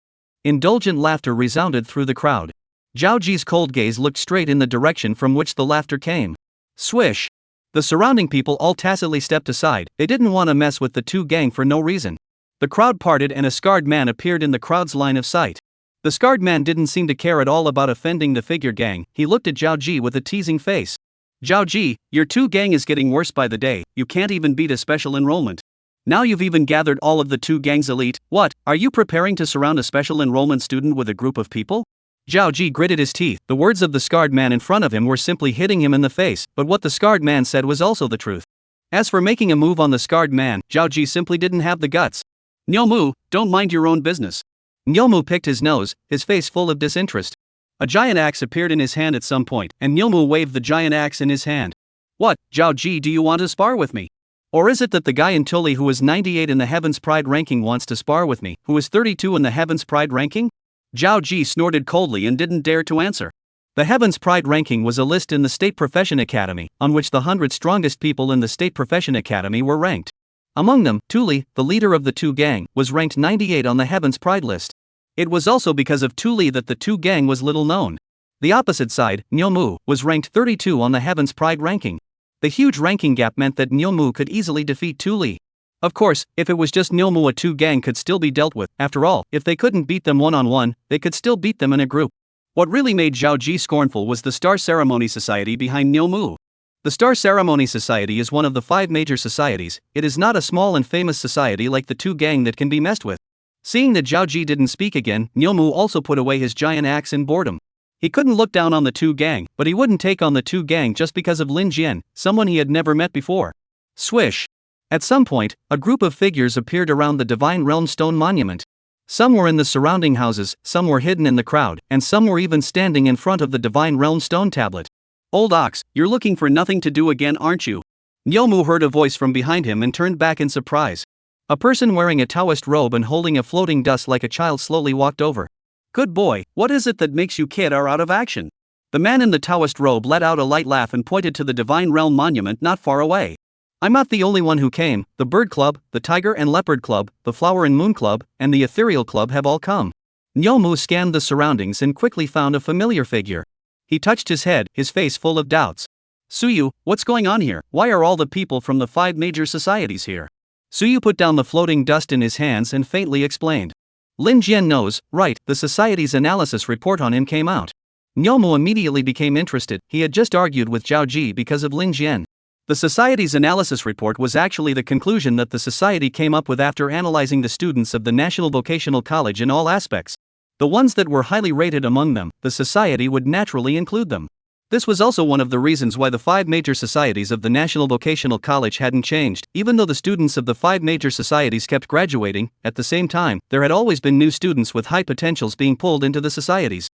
Indulgent laughter resounded through the crowd. Zhao Ji's cold gaze looked straight in the direction from which the laughter came. Swish! The surrounding people all tacitly stepped aside. They didn't want to mess with the 2 gang for no reason. The crowd parted and a scarred man appeared in the crowd's line of sight. The scarred man didn't seem to care at all about offending the figure gang. He looked at Zhao Ji with a teasing face. Zhao Ji, your 2 gang is getting worse by the day. You can't even beat a special enrollment. Now you've even gathered all of the 2 gang's elite. What, are you preparing to surround a special enrollment student with a group of people? Zhao Ji gritted his teeth. The words of the scarred man in front of him were simply hitting him in the face, but what the scarred man said was also the truth. As for making a move on the scarred man, Zhao Ji simply didn't have the guts. Nyomu, don't mind your own business. Nyomu picked his nose, his face full of disinterest. A giant axe appeared in his hand at some point, and Nyomu waved the giant axe in his hand. What, Zhao Ji, do you want to spar with me? Or is it that the guy in Tuli who is 98 in the Heaven's Pride ranking wants to spar with me, who is 32 in the Heaven's Pride ranking? Zhao Ji snorted coldly and didn't dare to answer. The Heaven's Pride ranking was a list in the State Profession Academy, on which the 100 strongest people in the State Profession Academy were ranked. Among them, Tuli, the leader of the 2 gang, was ranked 98 on the Heaven's Pride list. It was also because of Tuli that the 2 gang was little known. The opposite side, Nyomu, was ranked 32 on the Heaven's Pride ranking. The huge ranking gap meant that Nyomu could easily defeat Tuli. Of course, if it was just Nyomu, a 2 gang could still be dealt with. After all, if they couldn't beat them one-on-one, they could still beat them in a group. What really made Zhao Ji scornful was the Star Ceremony Society behind Nyomu. The Star Ceremony Society is one of the 5 major societies. It is not a small and famous society like the 2 gang that can be messed with. Seeing that Zhao Ji didn't speak again, Nyomu also put away his giant axe in boredom. He couldn't look down on the two gang, but he wouldn't take on the two gang just because of Lin Jian, someone he had never met before. Swish! At some point, a group of figures appeared around the Divine Realm stone monument. Some were in the surrounding houses, some were hidden in the crowd, and some were even standing in front of the Divine Realm stone tablet. Old ox, you're looking for nothing to do again, aren't you? Nyomu heard a voice from behind him and turned back in surprise. A person wearing a Taoist robe and holding a floating dust like a child slowly walked over. Good boy, what is it that makes you kid are out of action? The man in the Taoist robe let out a light laugh and pointed to the Divine Realm monument not far away. I'm not the only one who came. The Bird Club, the Tiger and Leopard Club, the Flower and Moon Club, and the Ethereal Club have all come. Nyomu scanned the surroundings and quickly found a familiar figure. He touched his head, his face full of doubts. Suyu, what's going on here? Why are all the people from the 5 major societies here? Suyu put down the floating dust in his hands and faintly explained. Lin Jian knows, right, the society's analysis report on him came out. Nyomu immediately became interested. He had just argued with Zhao Ji because of Lin Jian. The society's analysis report was actually the conclusion that the society came up with after analyzing the students of the National Vocational College in all aspects. The ones that were highly rated among them, the society would naturally include them. This was also one of the reasons why the 5 major societies of the National Vocational College hadn't changed. Even though the students of the 5 major societies kept graduating, at the same time, there had always been new students with high potentials being pulled into the societies.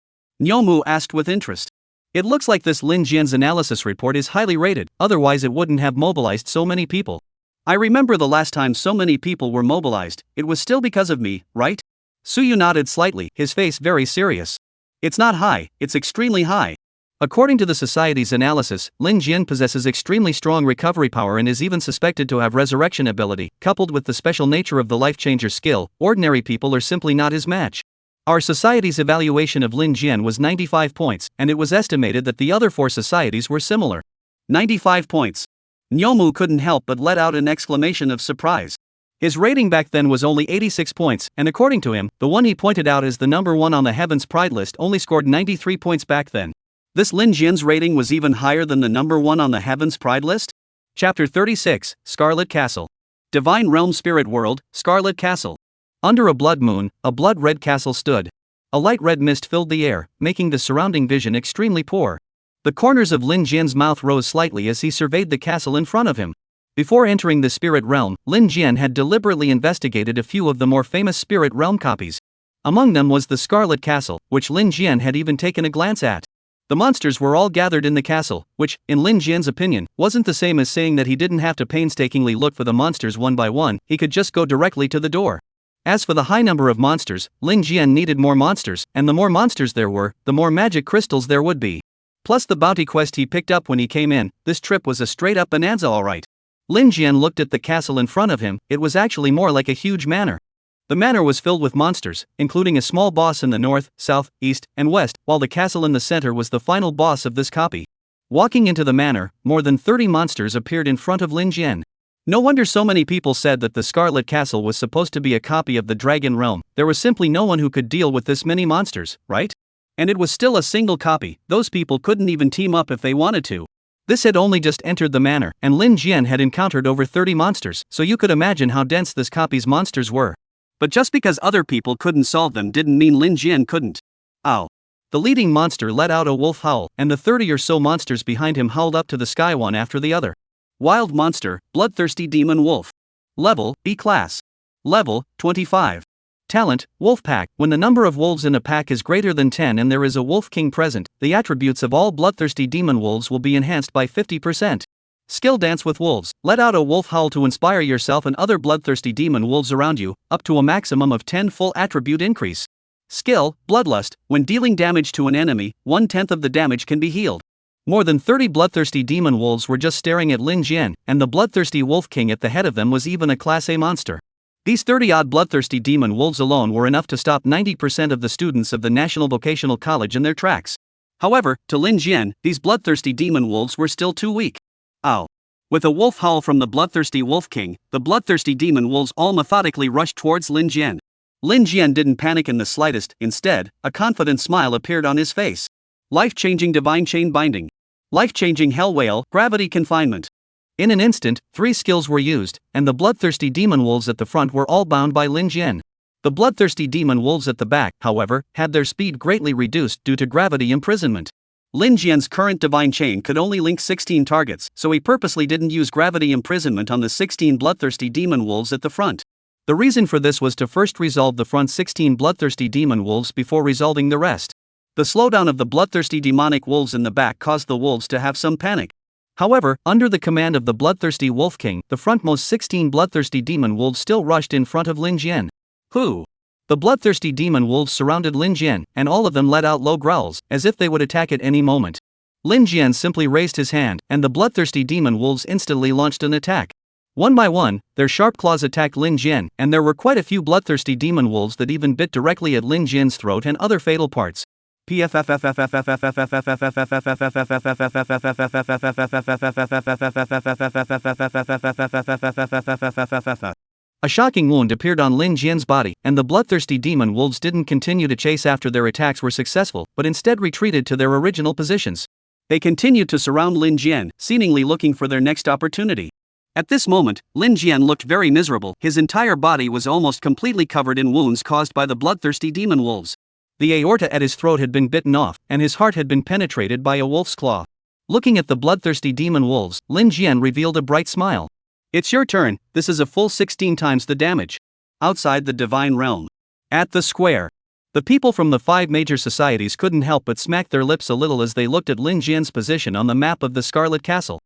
Nyomu asked with interest. It looks like this Lin Jian's analysis report is highly rated, otherwise it wouldn't have mobilized so many people. I remember the last time so many people were mobilized, it was still because of me, right? Suyu nodded slightly, his face very serious. It's not high, it's extremely high. According to the society's analysis, Lin Jian possesses extremely strong recovery power and is even suspected to have resurrection ability. Coupled with the special nature of the life changer skill, ordinary people are simply not his match. Our society's evaluation of Lin Jian was 95 points, and it was estimated that the other 4 societies were similar. 95 points. Nyomu couldn't help but let out an exclamation of surprise. His rating back then was only 86 points, and according to him, the one he pointed out as the number 1 on the Heaven's Pride list only scored 93 points back then. This Lin Jian's rating was even higher than the number 1 on the Heaven's Pride list? Chapter 36, Scarlet Castle. Divine Realm Spirit World, Scarlet Castle. Under a blood moon, a blood-red castle stood. A light red mist filled the air, making the surrounding vision extremely poor. The corners of Lin Jian's mouth rose slightly as he surveyed the castle in front of him. Before entering the spirit realm, Lin Jian had deliberately investigated a few of the more famous spirit realm copies. Among them was the Scarlet Castle, which Lin Jian had even taken a glance at. The monsters were all gathered in the castle, which, in Lin Jian's opinion, wasn't the same as saying that he didn't have to painstakingly look for the monsters one by one, he could just go directly to the door. As for the high number of monsters, Lin Jian needed more monsters, and the more monsters there were, the more magic crystals there would be. Plus the bounty quest he picked up when he came in, this trip was a straight-up bonanza alright. Lin Jian looked at the castle in front of him. It was actually more like a huge manor. The manor was filled with monsters, including a small boss in the north, south, east, and west, while the castle in the center was the final boss of this copy. Walking into the manor, more than 30 monsters appeared in front of Lin Jian. No wonder so many people said that the Scarlet Castle was supposed to be a copy of the Dragon Realm. There was simply no one who could deal with this many monsters, right? And it was still a single copy. Those people couldn't even team up if they wanted to. This had only just entered the manor, and Lin Jian had encountered over 30 monsters, so you could imagine how dense this copy's monsters were. But just because other people couldn't solve them didn't mean Lin Jian couldn't. Ow. The leading monster let out a wolf howl, and the 30 or so monsters behind him howled up to the sky one after the other. Wild monster, bloodthirsty demon wolf. Level, B class. Level, 25. Talent, wolf pack. When the number of wolves in a pack is greater than 10 and there is a wolf king present, the attributes of all bloodthirsty demon wolves will be enhanced by 50%. Skill, dance with wolves. Let out a wolf howl to inspire yourself and other bloodthirsty demon wolves around you, up to a maximum of 10 full attribute increase. Skill, bloodlust. When dealing damage to an enemy, 1/10 of the damage can be healed. More than 30 bloodthirsty demon wolves were just staring at Lin Jian, and the bloodthirsty wolf king at the head of them was even a class A monster. These 30-odd bloodthirsty demon wolves alone were enough to stop 90% of the students of the National Vocational College in their tracks. However, to Lin Jian, these bloodthirsty demon wolves were still too weak. Ow. With a wolf howl from the bloodthirsty wolf king, the bloodthirsty demon wolves all methodically rushed towards Lin Jian. Lin Jian didn't panic in the slightest. Instead, a confident smile appeared on his face. Life-changing divine chain binding. Life-changing hell whale, gravity confinement. In an instant, 3 skills were used, and the bloodthirsty demon wolves at the front were all bound by Lin Jian. The bloodthirsty demon wolves at the back, however, had their speed greatly reduced due to gravity imprisonment. Lin Jian's current divine chain could only link 16 targets, so he purposely didn't use gravity imprisonment on the 16 bloodthirsty demon wolves at the front. The reason for this was to first resolve the front 16 bloodthirsty demon wolves before resolving the rest. The slowdown of the bloodthirsty demonic wolves in the back caused the wolves to have some panic. However, under the command of the bloodthirsty Wolf King, the frontmost 16 bloodthirsty demon wolves still rushed in front of Lin Jian. Who? The bloodthirsty demon wolves surrounded Lin Jian, and all of them let out low growls, as if they would attack at any moment. Lin Jian simply raised his hand, and the bloodthirsty demon wolves instantly launched an attack. One by one, their sharp claws attacked Lin Jian, and there were quite a few bloodthirsty demon wolves that even bit directly at Lin Jian's throat and other fatal parts. A shocking wound appeared on Lin Jian's body, and the bloodthirsty demon wolves didn't continue to chase after their attacks were successful, but instead retreated to their original positions. They continued to surround Lin Jian, seemingly looking for their next opportunity. At this moment, Lin Jian looked very miserable. His entire body was almost completely covered in wounds caused by the bloodthirsty demon wolves. The aorta at his throat had been bitten off, and his heart had been penetrated by a wolf's claw. Looking at the bloodthirsty demon wolves, Lin Jian revealed a bright smile. It's your turn, this is a full 16 times the damage. Outside the divine realm. At the square. The people from the 5 major societies couldn't help but smack their lips a little as they looked at Lin Jian's position on the map of the Scarlet Castle.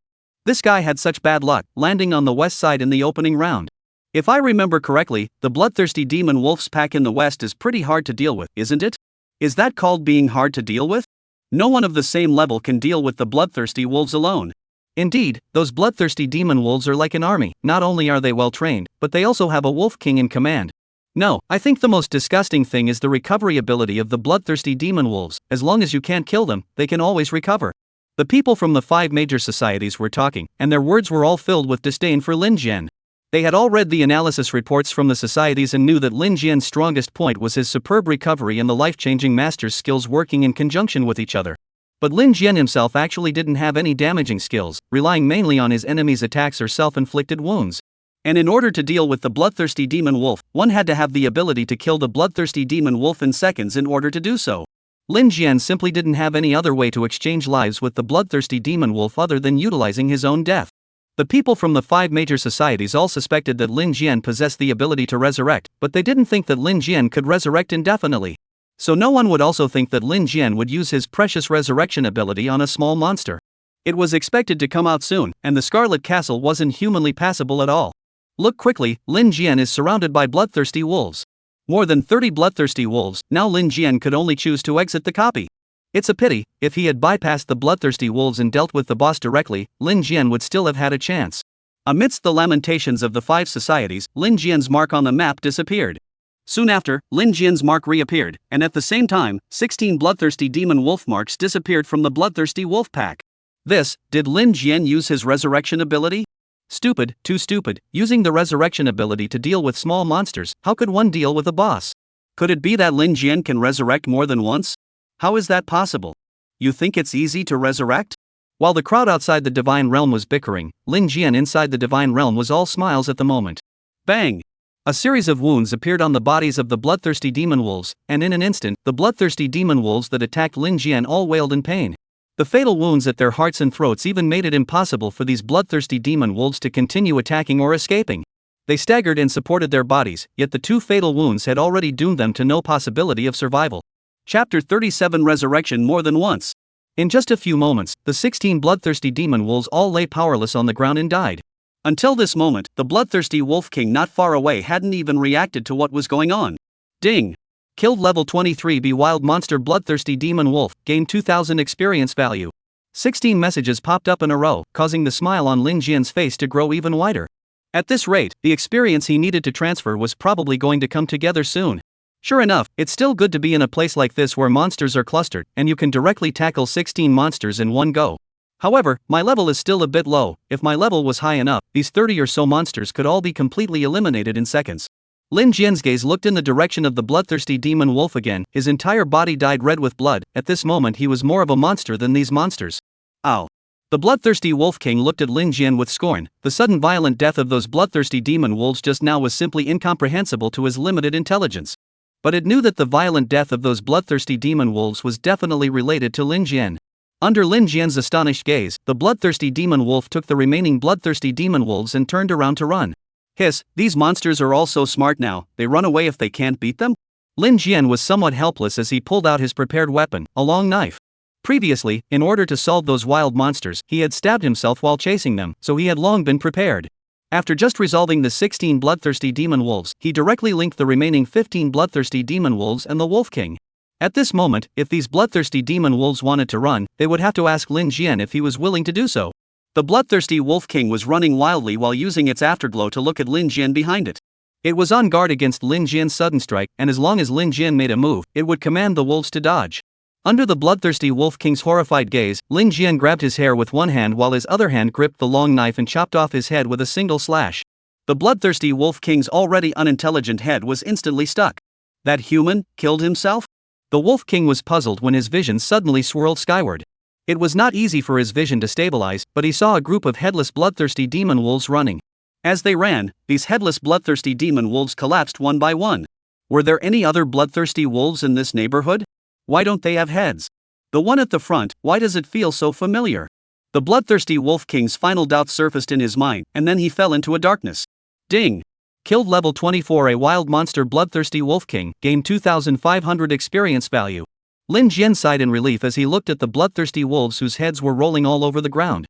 This guy had such bad luck, landing on the west side in the opening round. If I remember correctly, the bloodthirsty demon wolf's pack in the west is pretty hard to deal with, isn't it? Is that called being hard to deal with? No one of the same level can deal with the bloodthirsty wolves alone. Indeed, those bloodthirsty demon wolves are like an army. Not only are they well trained, but they also have a wolf king in command. No, I think the most disgusting thing is the recovery ability of the bloodthirsty demon wolves. As long as you can't kill them, they can always recover. The people from the 5 major societies were talking, and their words were all filled with disdain for Lin Jian. They had all read the analysis reports from the societies and knew that Lin Jian's strongest point was his superb recovery and the life-changing master's skills working in conjunction with each other. But Lin Jian himself actually didn't have any damaging skills, relying mainly on his enemies' attacks or self-inflicted wounds. And in order to deal with the bloodthirsty demon wolf, one had to have the ability to kill the bloodthirsty demon wolf in seconds in order to do so. Lin Jian simply didn't have any other way to exchange lives with the bloodthirsty demon wolf other than utilizing his own death. The people from the 5 major societies all suspected that Lin Jian possessed the ability to resurrect, but they didn't think that Lin Jian could resurrect indefinitely. So no one would also think that Lin Jian would use his precious resurrection ability on a small monster. It was expected to come out soon, and the Scarlet Castle wasn't humanly passable at all. Look quickly, Lin Jian is surrounded by bloodthirsty wolves. More than 30 bloodthirsty wolves. Now Lin Jian could only choose to exit the copy. It's a pity. If he had bypassed the bloodthirsty wolves and dealt with the boss directly, Lin Jian would still have had a chance. Amidst the lamentations of the 5 societies, Lin Jian's mark on the map disappeared. Soon after, Lin Jian's mark reappeared, and at the same time, 16 bloodthirsty demon wolf marks disappeared from the bloodthirsty wolf pack. Did Lin Jian use his resurrection ability? Stupid, too stupid. Using the resurrection ability to deal with small monsters, how could one deal with a boss? Could it be that Lin Jian can resurrect more than once? How is that possible? You think it's easy to resurrect? While the crowd outside the divine realm was bickering, Lin Jian inside the divine realm was all smiles at the moment. Bang! A series of wounds appeared on the bodies of the bloodthirsty demon wolves, and in an instant, the bloodthirsty demon wolves that attacked Lin Jian all wailed in pain. The fatal wounds at their hearts and throats even made it impossible for these bloodthirsty demon wolves to continue attacking or escaping. They staggered and supported their bodies, yet the 2 fatal wounds had already doomed them to no possibility of survival. Chapter 37 Resurrection More Than Once. In just a few moments, the 16 bloodthirsty demon wolves all lay powerless on the ground and died. Until this moment, the bloodthirsty wolf king not far away hadn't even reacted to what was going on. Ding! Killed level 23B wild monster bloodthirsty demon wolf, gained 2000 experience value. 16 messages popped up in a row, causing the smile on Lin Jian's face to grow even wider. At this rate, the experience he needed to transfer was probably going to come together soon. Sure enough, it's still good to be in a place like this where monsters are clustered, and you can directly tackle 16 monsters in one go. However, my level is still a bit low. If my level was high enough, these 30 or so monsters could all be completely eliminated in seconds. Lin Jian's gaze looked in the direction of the bloodthirsty demon wolf again. His entire body dyed red with blood. At this moment he was more of a monster than these monsters. Ow. The bloodthirsty Wolf King looked at Lin Jian with scorn. The sudden violent death of those bloodthirsty demon wolves just now was simply incomprehensible to his limited intelligence. But it knew that the violent death of those bloodthirsty demon wolves was definitely related to Lin Jian. Under Lin Jian's astonished gaze, the bloodthirsty demon wolf took the remaining bloodthirsty demon wolves and turned around to run. Hiss, these monsters are all so smart now, they run away if they can't beat them? Lin Jian was somewhat helpless as he pulled out his prepared weapon, a long knife. Previously, in order to solve those wild monsters, he had stabbed himself while chasing them, so he had long been prepared. After just resolving the 16 bloodthirsty demon wolves, he directly linked the remaining 15 bloodthirsty demon wolves and the Wolf King. At this moment, if these bloodthirsty demon wolves wanted to run, they would have to ask Lin Jian if he was willing to do so. The bloodthirsty Wolf King was running wildly while using its afterglow to look at Lin Jian behind it. It was on guard against Lin Jian's sudden strike, and as long as Lin Jian made a move, it would command the wolves to dodge. Under the bloodthirsty Wolf King's horrified gaze, Lin Jian grabbed his hair with one hand while his other hand gripped the long knife and chopped off his head with a single slash. The bloodthirsty Wolf King's already unintelligent head was instantly stuck. That human killed himself? The Wolf King was puzzled when his vision suddenly swirled skyward. It was not easy for his vision to stabilize, but he saw a group of headless bloodthirsty demon wolves running. As they ran, these headless bloodthirsty demon wolves collapsed one by one. Were there any other bloodthirsty wolves in this neighborhood? Why don't they have heads? The one at the front, why does it feel so familiar? The bloodthirsty Wolf King's final doubt surfaced in his mind, and then he fell into a darkness. Ding! Killed level 24 a wild monster bloodthirsty Wolf King, gained 2,500 experience value. Lin Jian sighed in relief as he looked at the bloodthirsty wolves whose heads were rolling all over the ground.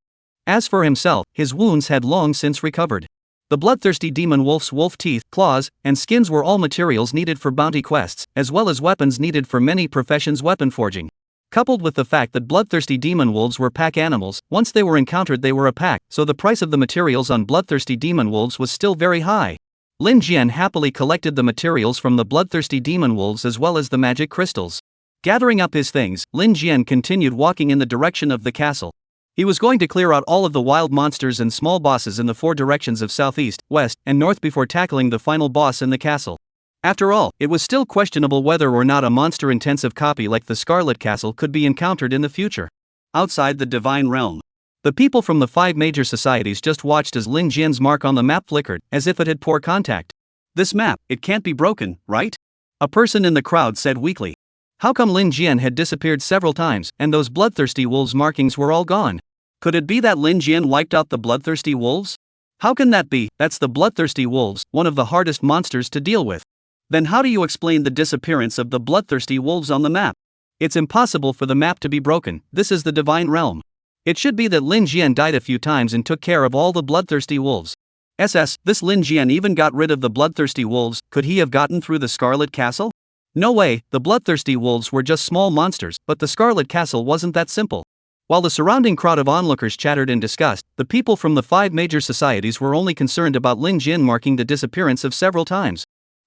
As for himself, his wounds had long since recovered. The bloodthirsty demon wolf's wolf teeth, claws, and skins were all materials needed for bounty quests, as well as weapons needed for many professions' weapon forging. Coupled with the fact that bloodthirsty demon wolves were pack animals, once they were encountered they were a pack, so the price of the materials on bloodthirsty demon wolves was still very high. Lin Jian happily collected the materials from the bloodthirsty demon wolves as well as the magic crystals. Gathering up his things, Lin Jian continued walking in the direction of the castle. He was going to clear out all of the wild monsters and small bosses in the 4 directions of southeast, west, and north before tackling the final boss in the castle. After all, it was still questionable whether or not a monster-intensive copy like the Scarlet Castle could be encountered in the future. Outside the Divine Realm, the people from the 5 major societies just watched as Lin Jian's mark on the map flickered, as if it had poor contact. This map, it can't be broken, right? A person in the crowd said weakly. How come Lin Jian had disappeared several times, and those bloodthirsty wolves' markings were all gone? Could it be that Lin Jian wiped out the bloodthirsty wolves? How can that be? That's the bloodthirsty wolves, one of the hardest monsters to deal with. Then how do you explain the disappearance of the bloodthirsty wolves on the map? It's impossible for the map to be broken, this is the Divine Realm. It should be that Lin Jian died a few times and took care of all the bloodthirsty wolves. This Lin Jian even got rid of the bloodthirsty wolves, could he have gotten through the Scarlet Castle? No way, the bloodthirsty wolves were just small monsters, but the Scarlet Castle wasn't that simple. While the surrounding crowd of onlookers chattered in disgust, the people from the 5 major societies were only concerned about Lin Jian marking the disappearance of several times.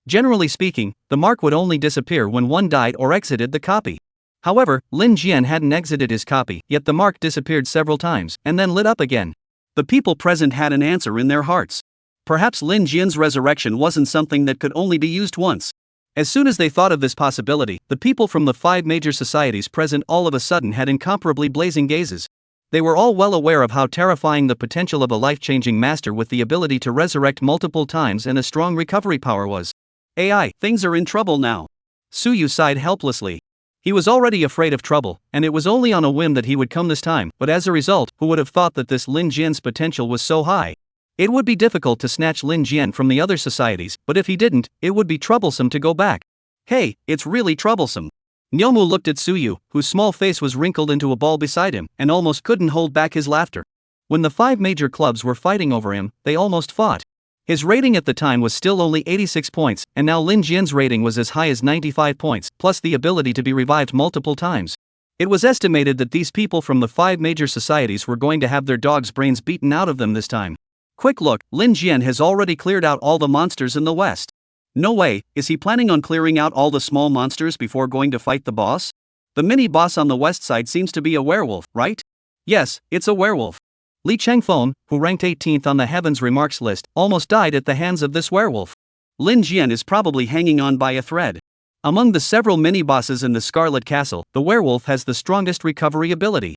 Generally speaking, the mark would only disappear when one died or exited the copy. However, Lin Jian hadn't exited his copy, yet the mark disappeared several times, and then lit up again. The people present had an answer in their hearts. Perhaps Lin Jian's resurrection wasn't something that could only be used once. As soon as they thought of this possibility, the people from the 5 major societies present all of a sudden had incomparably blazing gazes. They were all well aware of how terrifying the potential of a life-changing master with the ability to resurrect multiple times and a strong recovery power was. AI, things are in trouble now. Suyu sighed helplessly. He was already afraid of trouble, and it was only on a whim that he would come this time, but as a result, who would have thought that this Lin Jian's potential was so high? It would be difficult to snatch Lin Jian from the other societies, but if he didn't, it would be troublesome to go back. Hey, it's really troublesome. Nyomu looked at Suyu, whose small face was wrinkled into a ball beside him, and almost couldn't hold back his laughter. When the 5 major clubs were fighting over him, they almost fought. His rating at the time was still only 86 points, and now Lin Jian's rating was as high as 95 points, plus the ability to be revived multiple times. It was estimated that these people from the 5 major societies were going to have their dogs' brains beaten out of them this time. Quick look, Lin Jian has already cleared out all the monsters in the west. No way, is he planning on clearing out all the small monsters before going to fight the boss? The mini-boss on the west side seems to be a werewolf, right? Yes, it's a werewolf. Li Chengfeng, who ranked 18th on the Heavens Remarks list, almost died at the hands of this werewolf. Lin Jian is probably hanging on by a thread. Among the several mini-bosses in the Scarlet Castle, the werewolf has the strongest recovery ability.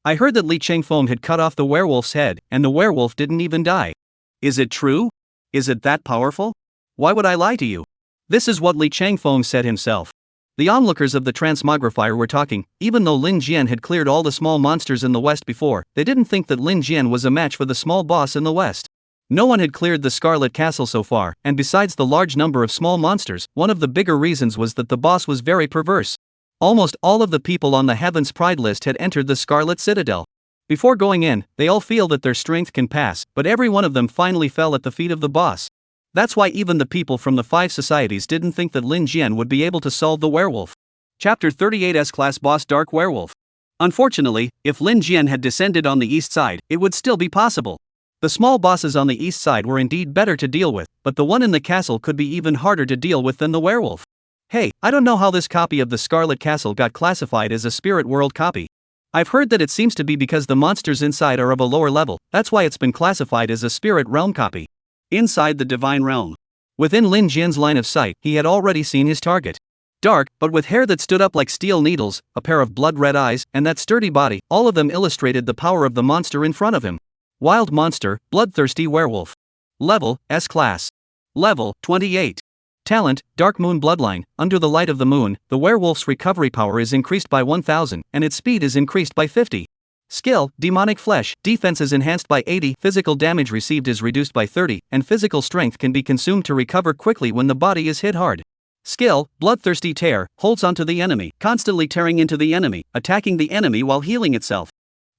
I heard that Li Chengfeng had cut off the werewolf's head, and the werewolf didn't even die. Is it true? Is it that powerful? Why would I lie to you? This is what Li Chengfeng said himself. The onlookers of the transmogrifier were talking. Even though Lin Jian had cleared all the small monsters in the west before, they didn't think that Lin Jian was a match for the small boss in the west. No one had cleared the Scarlet Castle so far, and besides the large number of small monsters, one of the bigger reasons was that the boss was very perverse. Almost all of the people on the Heaven's Pride list had entered the Scarlet Citadel. Before going in, they all feel that their strength can pass, but every one of them finally fell at the feet of the boss. That's why even the people from the 5 societies didn't think that Lin Jian would be able to solve the werewolf. Chapter 38 S-Class Boss Dark Werewolf. Unfortunately, if Lin Jian had descended on the east side, it would still be possible. The small bosses on the east side were indeed better to deal with, but the one in the castle could be even harder to deal with than the werewolf. Hey, I don't know how this copy of the Scarlet Castle got classified as a Spirit World copy. I've heard that it seems to be because the monsters inside are of a lower level, that's why it's been classified as a Spirit Realm copy. Inside the Divine Realm. Within Lin Jian's line of sight, he had already seen his target. Dark, but with hair that stood up like steel needles, a pair of blood-red eyes, and that sturdy body, all of them illustrated the power of the monster in front of him. Wild Monster, Bloodthirsty Werewolf. Level, S-Class. Level, 28. Talent, Dark Moon Bloodline. Under the light of the moon, the werewolf's recovery power is increased by 1000, and its speed is increased by 50. Skill, Demonic Flesh. Defense is enhanced by 80, physical damage received is reduced by 30, and physical strength can be consumed to recover quickly when the body is hit hard. Skill, Bloodthirsty Tear. Holds onto the enemy, constantly tearing into the enemy, attacking the enemy while healing itself.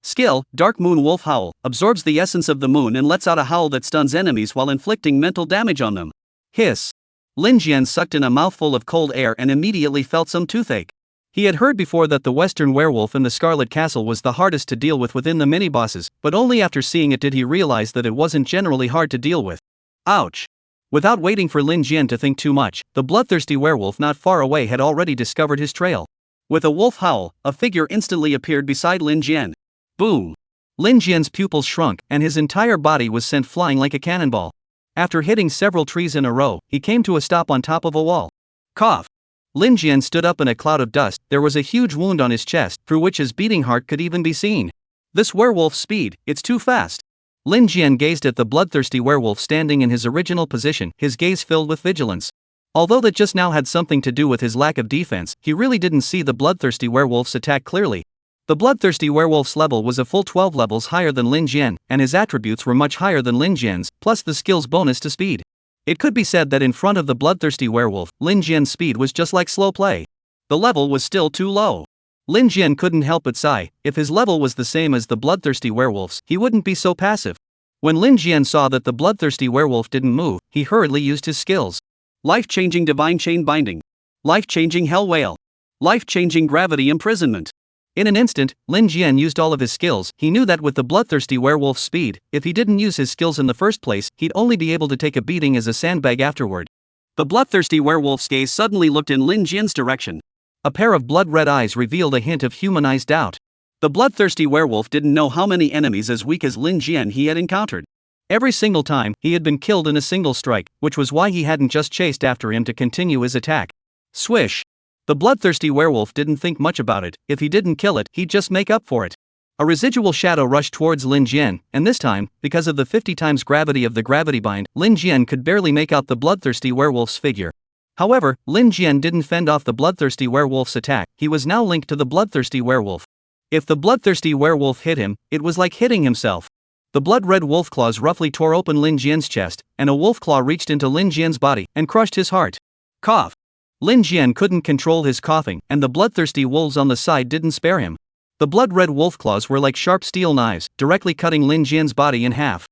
Skill, Dark Moon Wolf Howl. Absorbs the essence of the moon and lets out a howl that stuns enemies while inflicting mental damage on them. Hiss. Lin Jian sucked in a mouthful of cold air and immediately felt some toothache. He had heard before that the Western werewolf in the Scarlet Castle was the hardest to deal with within the mini-bosses, but only after seeing it did he realize that it wasn't generally hard to deal with. Ouch! Without waiting for Lin Jian to think too much, the bloodthirsty werewolf not far away had already discovered his trail. With a wolf howl, a figure instantly appeared beside Lin Jian. Boom! Lin Jian's pupils shrunk, and his entire body was sent flying like a cannonball. After hitting several trees in a row, he came to a stop on top of a wall. Cough! Lin Jian stood up in a cloud of dust. There was a huge wound on his chest, through which his beating heart could even be seen. This werewolf's speed, it's too fast. Lin Jian gazed at the bloodthirsty werewolf standing in his original position, his gaze filled with vigilance. Although that just now had something to do with his lack of defense, he really didn't see the bloodthirsty werewolf's attack clearly. The bloodthirsty werewolf's level was a full 12 levels higher than Lin Jian, and his attributes were much higher than Lin Jian's, plus the skill's bonus to speed. It could be said that in front of the bloodthirsty werewolf, Lin Jian's speed was just like slow play. The level was still too low. Lin Jian couldn't help but sigh. If his level was the same as the bloodthirsty werewolf's, he wouldn't be so passive. When Lin Jian saw that the bloodthirsty werewolf didn't move, he hurriedly used his skills. Life-changing Divine Chain Binding. Life-changing Hell Whale. Life-changing Gravity Imprisonment. In an instant, Lin Jian used all of his skills. He knew that with the bloodthirsty werewolf's speed, if he didn't use his skills in the first place, he'd only be able to take a beating as a sandbag afterward. The bloodthirsty werewolf's gaze suddenly looked in Lin Jian's direction. A pair of blood-red eyes revealed a hint of humanized doubt. The bloodthirsty werewolf didn't know how many enemies as weak as Lin Jian he had encountered. Every single time, he had been killed in a single strike, which was why he hadn't just chased after him to continue his attack. Swish! The bloodthirsty werewolf didn't think much about it. If he didn't kill it, he'd just make up for it. A residual shadow rushed towards Lin Jian, and this time, because of the 50 times gravity of the gravity bind, Lin Jian could barely make out the bloodthirsty werewolf's figure. However, Lin Jian didn't fend off the bloodthirsty werewolf's attack. He was now linked to the bloodthirsty werewolf. If the bloodthirsty werewolf hit him, it was like hitting himself. The blood-red wolf claws roughly tore open Lin Jian's chest, and a wolf claw reached into Lin Jian's body and crushed his heart. Cough! Lin Jian couldn't control his coughing, and the bloodthirsty wolves on the side didn't spare him. The blood-red wolf claws were like sharp steel knives, directly cutting Lin Jian's body in half.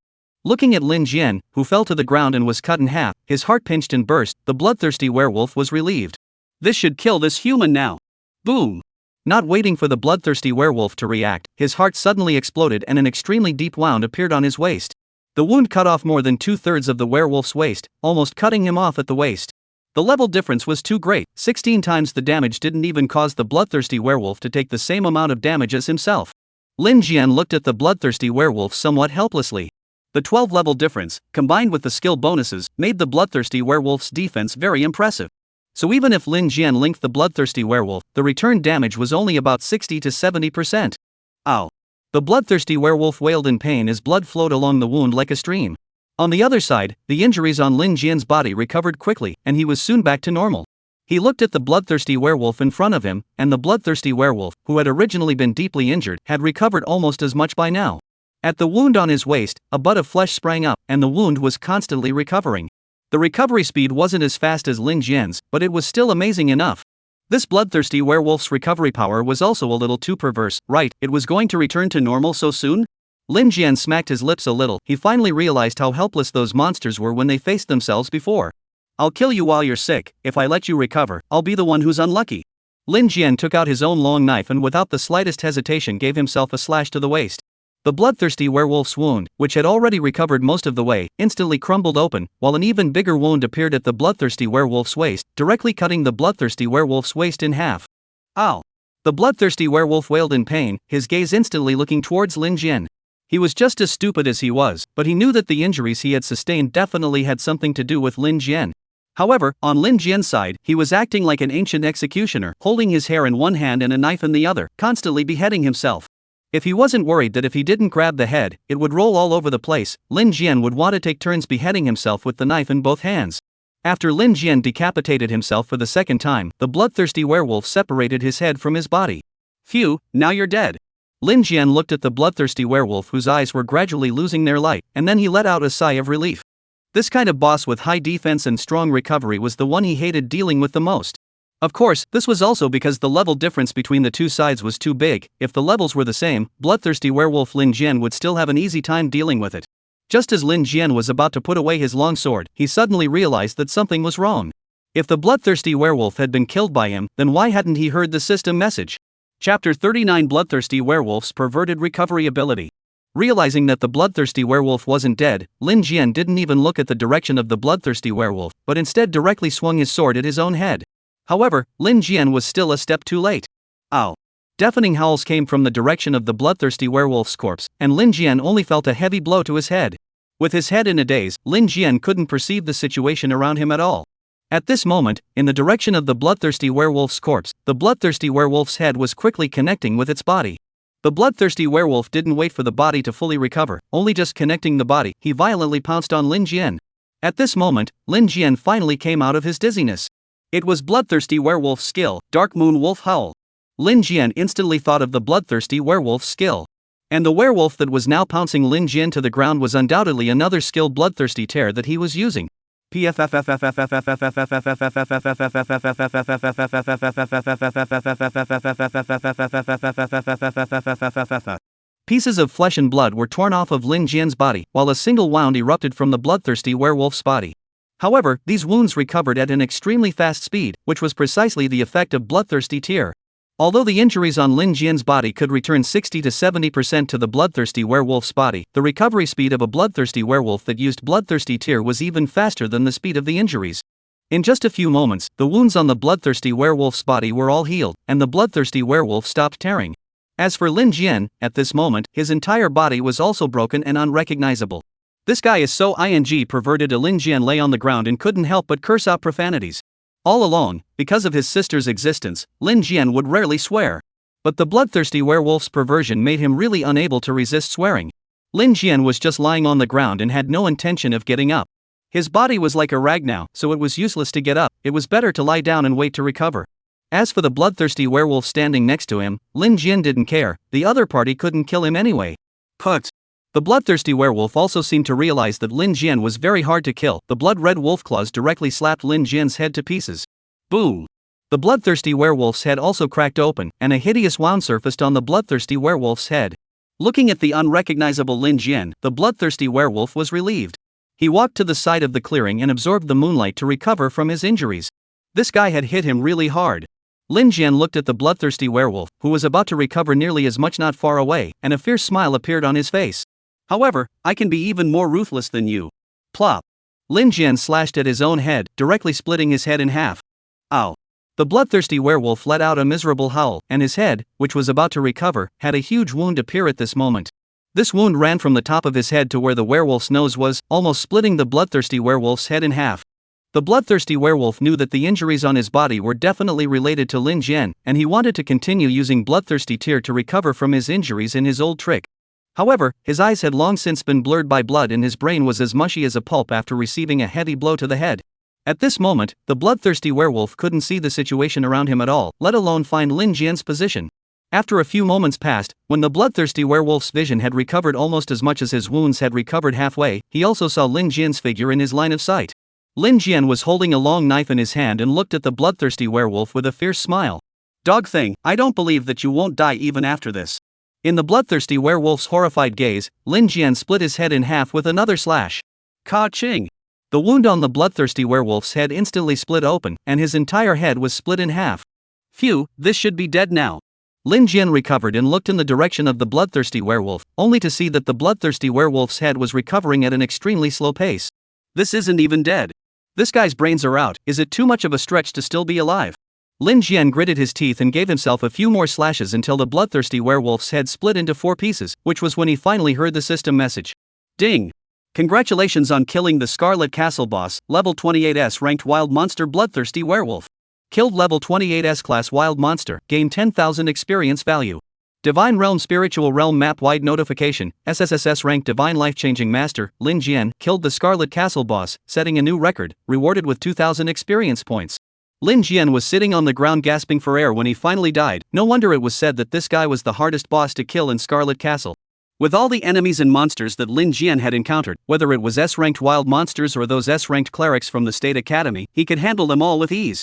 Looking at Lin Jian, who fell to the ground and was cut in half, his heart pinched and burst. The bloodthirsty werewolf was relieved. This should kill this human now. Boom! Not waiting for the bloodthirsty werewolf to react, his heart suddenly exploded and an extremely deep wound appeared on his waist. The wound cut off more than 2/3 of the werewolf's waist, almost cutting him off at the waist. The level difference was too great. 16 times the damage didn't even cause the bloodthirsty werewolf to take the same amount of damage as himself. Lin Jian looked at the bloodthirsty werewolf somewhat helplessly. The 12-level difference, combined with the skill bonuses, made the bloodthirsty werewolf's defense very impressive. So even if Lin Jian linked the bloodthirsty werewolf, the return damage was only about 60 to 70%. Ow! The bloodthirsty werewolf wailed in pain as blood flowed along the wound like a stream. On the other side, the injuries on Lin Jian's body recovered quickly, and he was soon back to normal. He looked at the bloodthirsty werewolf in front of him, and the bloodthirsty werewolf, who had originally been deeply injured, had recovered almost as much by now. At the wound on his waist, a bud of flesh sprang up, and the wound was constantly recovering. The recovery speed wasn't as fast as Lin Jian's, but it was still amazing enough. This bloodthirsty werewolf's recovery power was also a little too perverse, right? It was going to return to normal so soon? Lin Jian smacked his lips a little. He finally realized how helpless those monsters were when they faced themselves before. I'll kill you while you're sick. If I let you recover, I'll be the one who's unlucky. Lin Jian took out his own long knife and without the slightest hesitation gave himself a slash to the waist. The bloodthirsty werewolf's wound, which had already recovered most of the way, instantly crumbled open, while an even bigger wound appeared at the bloodthirsty werewolf's waist, directly cutting the bloodthirsty werewolf's waist in half. Ow! The bloodthirsty werewolf wailed in pain, his gaze instantly looking towards Lin Jian. He was just as stupid as he was, but he knew that the injuries he had sustained definitely had something to do with Lin Jian. However, on Lin Jian's side, he was acting like an ancient executioner, holding his hair in one hand and a knife in the other, constantly beheading himself. If he wasn't worried that if he didn't grab the head, it would roll all over the place, Lin Jian would want to take turns beheading himself with the knife in both hands. After Lin Jian decapitated himself for the second time, the bloodthirsty werewolf separated his head from his body. Phew, now you're dead. Lin Jian looked at the bloodthirsty werewolf whose eyes were gradually losing their light, and then he let out a sigh of relief. This kind of boss with high defense and strong recovery was the one he hated dealing with the most. Of course, this was also because the level difference between the two sides was too big. If the levels were the same, bloodthirsty werewolf Lin Jian would still have an easy time dealing with it. Just as Lin Jian was about to put away his long sword, he suddenly realized that something was wrong. If the bloodthirsty werewolf had been killed by him, then why hadn't he heard the system message? Chapter 39 Bloodthirsty Werewolf's Perverted Recovery Ability. Realizing that the bloodthirsty werewolf wasn't dead, Lin Jian didn't even look at the direction of the bloodthirsty werewolf, but instead directly swung his sword at his own head. However, Lin Jian was still a step too late. Ow! Deafening howls came from the direction of the bloodthirsty werewolf's corpse, and Lin Jian only felt a heavy blow to his head. With his head in a daze, Lin Jian couldn't perceive the situation around him at all. At this moment, in the direction of the bloodthirsty werewolf's corpse, the bloodthirsty werewolf's head was quickly connecting with its body. The bloodthirsty werewolf didn't wait for the body to fully recover, only just connecting the body, he violently pounced on Lin Jian. At this moment, Lin Jian finally came out of his dizziness. It was bloodthirsty werewolf's skill, Dark Moon Wolf Howl. Lin Jian instantly thought of the bloodthirsty werewolf's skill. And the werewolf that was now pouncing Lin Jian to the ground was undoubtedly another skill bloodthirsty tear that he was using. Pieces of flesh and blood were torn off of Lin Jian's body, while a single wound erupted from the bloodthirsty werewolf's body. However, these wounds recovered at an extremely fast speed, which was precisely the effect of bloodthirsty tear. Although the injuries on Lin Jian's body could return 60 to 70% to the bloodthirsty werewolf's body, the recovery speed of a bloodthirsty werewolf that used bloodthirsty tear was even faster than the speed of the injuries. In just a few moments, the wounds on the bloodthirsty werewolf's body were all healed, and the bloodthirsty werewolf stopped tearing. As for Lin Jian, at this moment, his entire body was also broken and unrecognizable. This guy is so perverted. Lin Jian lay on the ground and couldn't help but curse out profanities. All along, because of his sister's existence, Lin Jian would rarely swear. But the bloodthirsty werewolf's perversion made him really unable to resist swearing. Lin Jian was just lying on the ground and had no intention of getting up. His body was like a rag now, so it was useless to get up. It was better to lie down and wait to recover. As for the bloodthirsty werewolf standing next to him, Lin Jian didn't care. The other party couldn't kill him anyway. Put. The bloodthirsty werewolf also seemed to realize that Lin Jian was very hard to kill. The blood-red wolf claws directly slapped Lin Jian's head to pieces. Boom! The bloodthirsty werewolf's head also cracked open, and a hideous wound surfaced on the bloodthirsty werewolf's head. Looking at the unrecognizable Lin Jian, the bloodthirsty werewolf was relieved. He walked to the side of the clearing and absorbed the moonlight to recover from his injuries. This guy had hit him really hard. Lin Jian looked at the bloodthirsty werewolf, who was about to recover nearly as much not far away, and a fierce smile appeared on his face. However, I can be even more ruthless than you. Plop. Lin Jian slashed at his own head, directly splitting his head in half. Ow. The bloodthirsty werewolf let out a miserable howl, and his head, which was about to recover, had a huge wound appear at this moment. This wound ran from the top of his head to where the werewolf's nose was, almost splitting the bloodthirsty werewolf's head in half. The bloodthirsty werewolf knew that the injuries on his body were definitely related to Lin Jian, and he wanted to continue using bloodthirsty tear to recover from his injuries in his old trick. However, his eyes had long since been blurred by blood and his brain was as mushy as a pulp after receiving a heavy blow to the head. At this moment, the bloodthirsty werewolf couldn't see the situation around him at all, let alone find Lin Jian's position. After a few moments passed, when the bloodthirsty werewolf's vision had recovered almost as much as his wounds had recovered halfway, he also saw Lin Jian's figure in his line of sight. Lin Jian was holding a long knife in his hand and looked at the bloodthirsty werewolf with a fierce smile. "Dog thing, I don't believe that you won't die even after this." In the bloodthirsty werewolf's horrified gaze, Lin Jian split his head in half with another slash. Ka-ching! The wound on the bloodthirsty werewolf's head instantly split open, and his entire head was split in half. Phew, this should be dead now. Lin Jian recovered and looked in the direction of the bloodthirsty werewolf, only to see that the bloodthirsty werewolf's head was recovering at an extremely slow pace. This isn't even dead. This guy's brains are out. Is it too much of a stretch to still be alive? Lin Jian gritted his teeth and gave himself a few more slashes until the bloodthirsty werewolf's head split into 4 pieces, which was when he finally heard the system message. Ding! Congratulations on killing the Scarlet Castle boss, level 28S ranked wild monster bloodthirsty werewolf. Killed level 28S class wild monster, gained 10,000 experience value. Divine Realm Spiritual Realm Map Wide Notification, SSSS Rank Divine Life-Changing Master, Lin Jian, killed the Scarlet Castle boss, setting a new record, rewarded with 2,000 experience points. Lin Jian was sitting on the ground gasping for air when he finally died. No wonder it was said that this guy was the hardest boss to kill in Scarlet Castle. With all the enemies and monsters that Lin Jian had encountered, whether it was S-ranked wild monsters or those S-ranked clerics from the State Academy, he could handle them all with ease.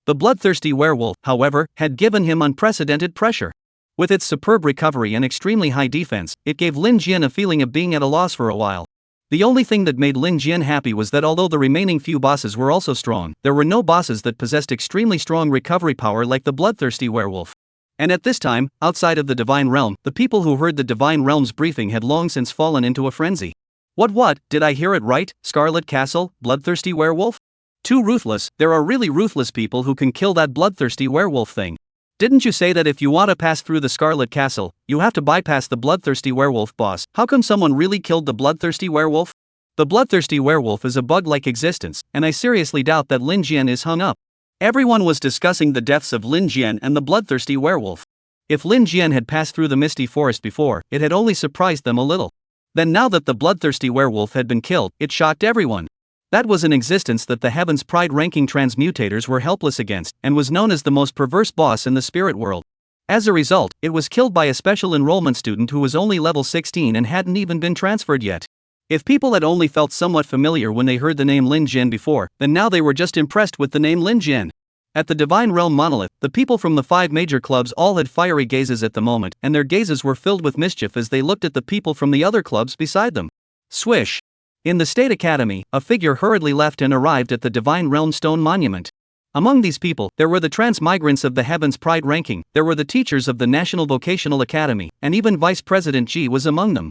The bloodthirsty werewolf, however, had given him unprecedented pressure. With its superb recovery and extremely high defense, it gave Lin Jian a feeling of being at a loss for a while. The only thing that made Lin Jian happy was that although the remaining few bosses were also strong, there were no bosses that possessed extremely strong recovery power like the bloodthirsty werewolf. And at this time, outside of the Divine Realm, the people who heard the Divine Realm's briefing had long since fallen into a frenzy. What, did I hear it right? Scarlet Castle, bloodthirsty werewolf? Too ruthless. There are really ruthless people who can kill that bloodthirsty werewolf thing. Didn't you say that if you want to pass through the Scarlet Castle, you have to bypass the bloodthirsty werewolf boss? How come someone really killed the bloodthirsty werewolf? The bloodthirsty werewolf is a bug-like existence, and I seriously doubt that Lin Jian is hung up. Everyone was discussing the deaths of Lin Jian and the bloodthirsty werewolf. If Lin Jian had passed through the Misty Forest before, it had only surprised them a little. Then now that the bloodthirsty werewolf had been killed, it shocked everyone. That was an existence that the Heaven's Pride ranking transmutators were helpless against, and was known as the most perverse boss in the spirit world. As a result, it was killed by a special enrollment student who was only level 16 and hadn't even been transferred yet. If people had only felt somewhat familiar when they heard the name Lin Jian before, then now they were just impressed with the name Lin Jian. At the Divine Realm Monolith, the people from the 5 major clubs all had fiery gazes at the moment, and their gazes were filled with mischief as they looked at the people from the other clubs beside them. Swish! In the State Academy, a figure hurriedly left and arrived at the Divine Realm Stone Monument. Among these people, there were the transmigrants of the Heaven's Pride ranking, there were the teachers of the National Vocational Academy, and even Vice President Ji was among them.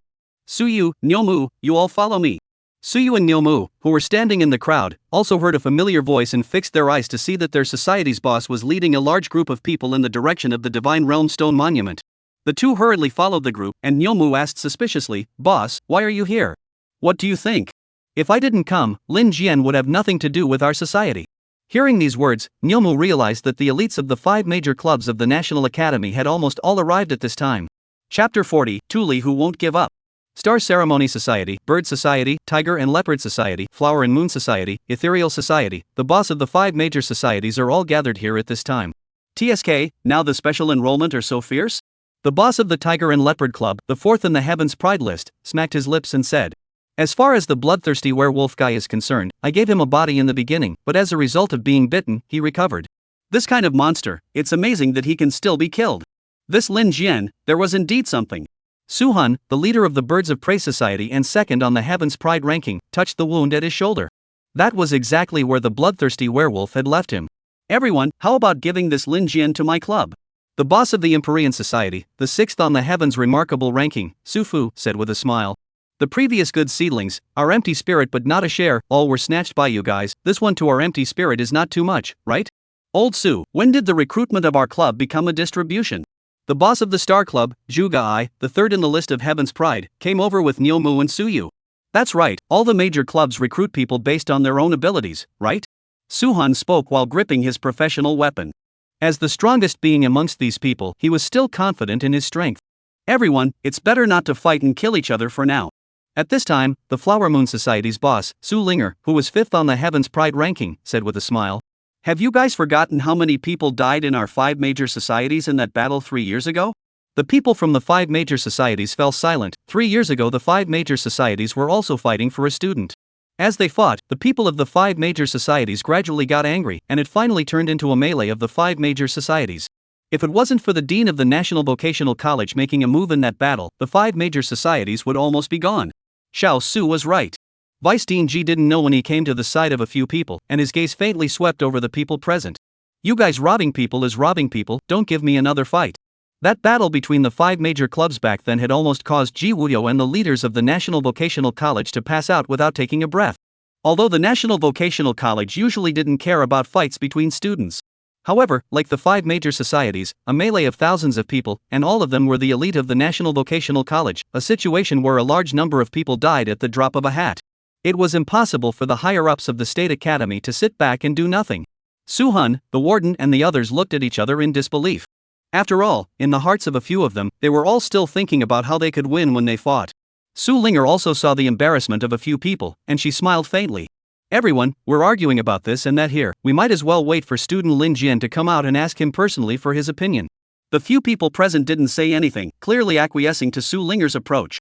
Suyu, Nyomu, you all follow me. Suyu and Nyomu, who were standing in the crowd, also heard a familiar voice and fixed their eyes to see that their society's boss was leading a large group of people in the direction of the Divine Realm Stone Monument. The two hurriedly followed the group, and Nyomu asked suspiciously, "Boss, why are you here? What do you think? If I didn't come, Lin Jian would have nothing to do with our society." Hearing these words, Nyomu realized that the elites of the 5 major clubs of the National Academy had almost all arrived at this time. Chapter 40, Tuli Who Won't Give Up. Star Ceremony Society, Bird Society, Tiger and Leopard Society, Flower and Moon Society, Ethereal Society, the boss of the 5 major societies are all gathered here at this time. TSK, now the special enrollment are so fierce? The boss of the Tiger and Leopard Club, the 4th in the Heaven's Pride list, smacked his lips and said, "As far as the bloodthirsty werewolf guy is concerned, I gave him a body in the beginning, but as a result of being bitten, he recovered. This kind of monster, it's amazing that he can still be killed. This Lin Jian, there was indeed something." Suhun, the leader of the Birds of Prey Society and second on the Heaven's Pride ranking, touched the wound at his shoulder. That was exactly where the bloodthirsty werewolf had left him. "Everyone, how about giving this Lin Jian to my club?" The boss of the Empyrean Society, the 6th on the Heaven's remarkable ranking, Sufu, said with a smile. "The previous good seedlings, our empty spirit but not a share, all were snatched by you guys. This one to our empty spirit is not too much, right? Old Su, when did the recruitment of our club become a distribution?" The boss of the Star Club, Zhuge, the 3rd in the list of Heaven's Pride, came over with Nyomu and Suyu. "That's right, all the major clubs recruit people based on their own abilities, right? Suhan spoke while gripping his professional weapon. As the strongest being amongst these people, he was still confident in his strength. Everyone, it's better not to fight and kill each other for now. At this time, the Flower Moon Society's boss, Su Linger, who was 5th on the Heaven's Pride ranking, said with a smile. Have you guys forgotten how many people died in our 5 major societies in that battle 3 years ago? The people from the 5 major societies fell silent. 3 years ago the 5 major societies were also fighting for a student. As they fought, the people of the 5 major societies gradually got angry, and it finally turned into a melee of the 5 major societies. If it wasn't for the dean of the National Vocational College making a move in that battle, the 5 major societies would almost be gone. Xiao Su was right. Vice Dean Ji didn't know when he came to the side of a few people, and his gaze faintly swept over the people present. You guys robbing people is robbing people, don't give me another fight. That battle between the 5 major clubs back then had almost caused Ji Wuyo and the leaders of the National Vocational College to pass out without taking a breath. Although the National Vocational College usually didn't care about fights between students. However, like the 5 major societies, a melee of thousands of people, and all of them were the elite of the National Vocational College, a situation where a large number of people died at the drop of a hat. It was impossible for the higher-ups of the State Academy to sit back and do nothing. Su-hun, the warden and the others looked at each other in disbelief. After all, in the hearts of a few of them, they were all still thinking about how they could win when they fought. Su Linger also saw the embarrassment of a few people, and she smiled faintly. Everyone, we're arguing about this and that here, we might as well wait for student Lin Jian to come out and ask him personally for his opinion. The few people present didn't say anything, clearly acquiescing to Su Linger's approach.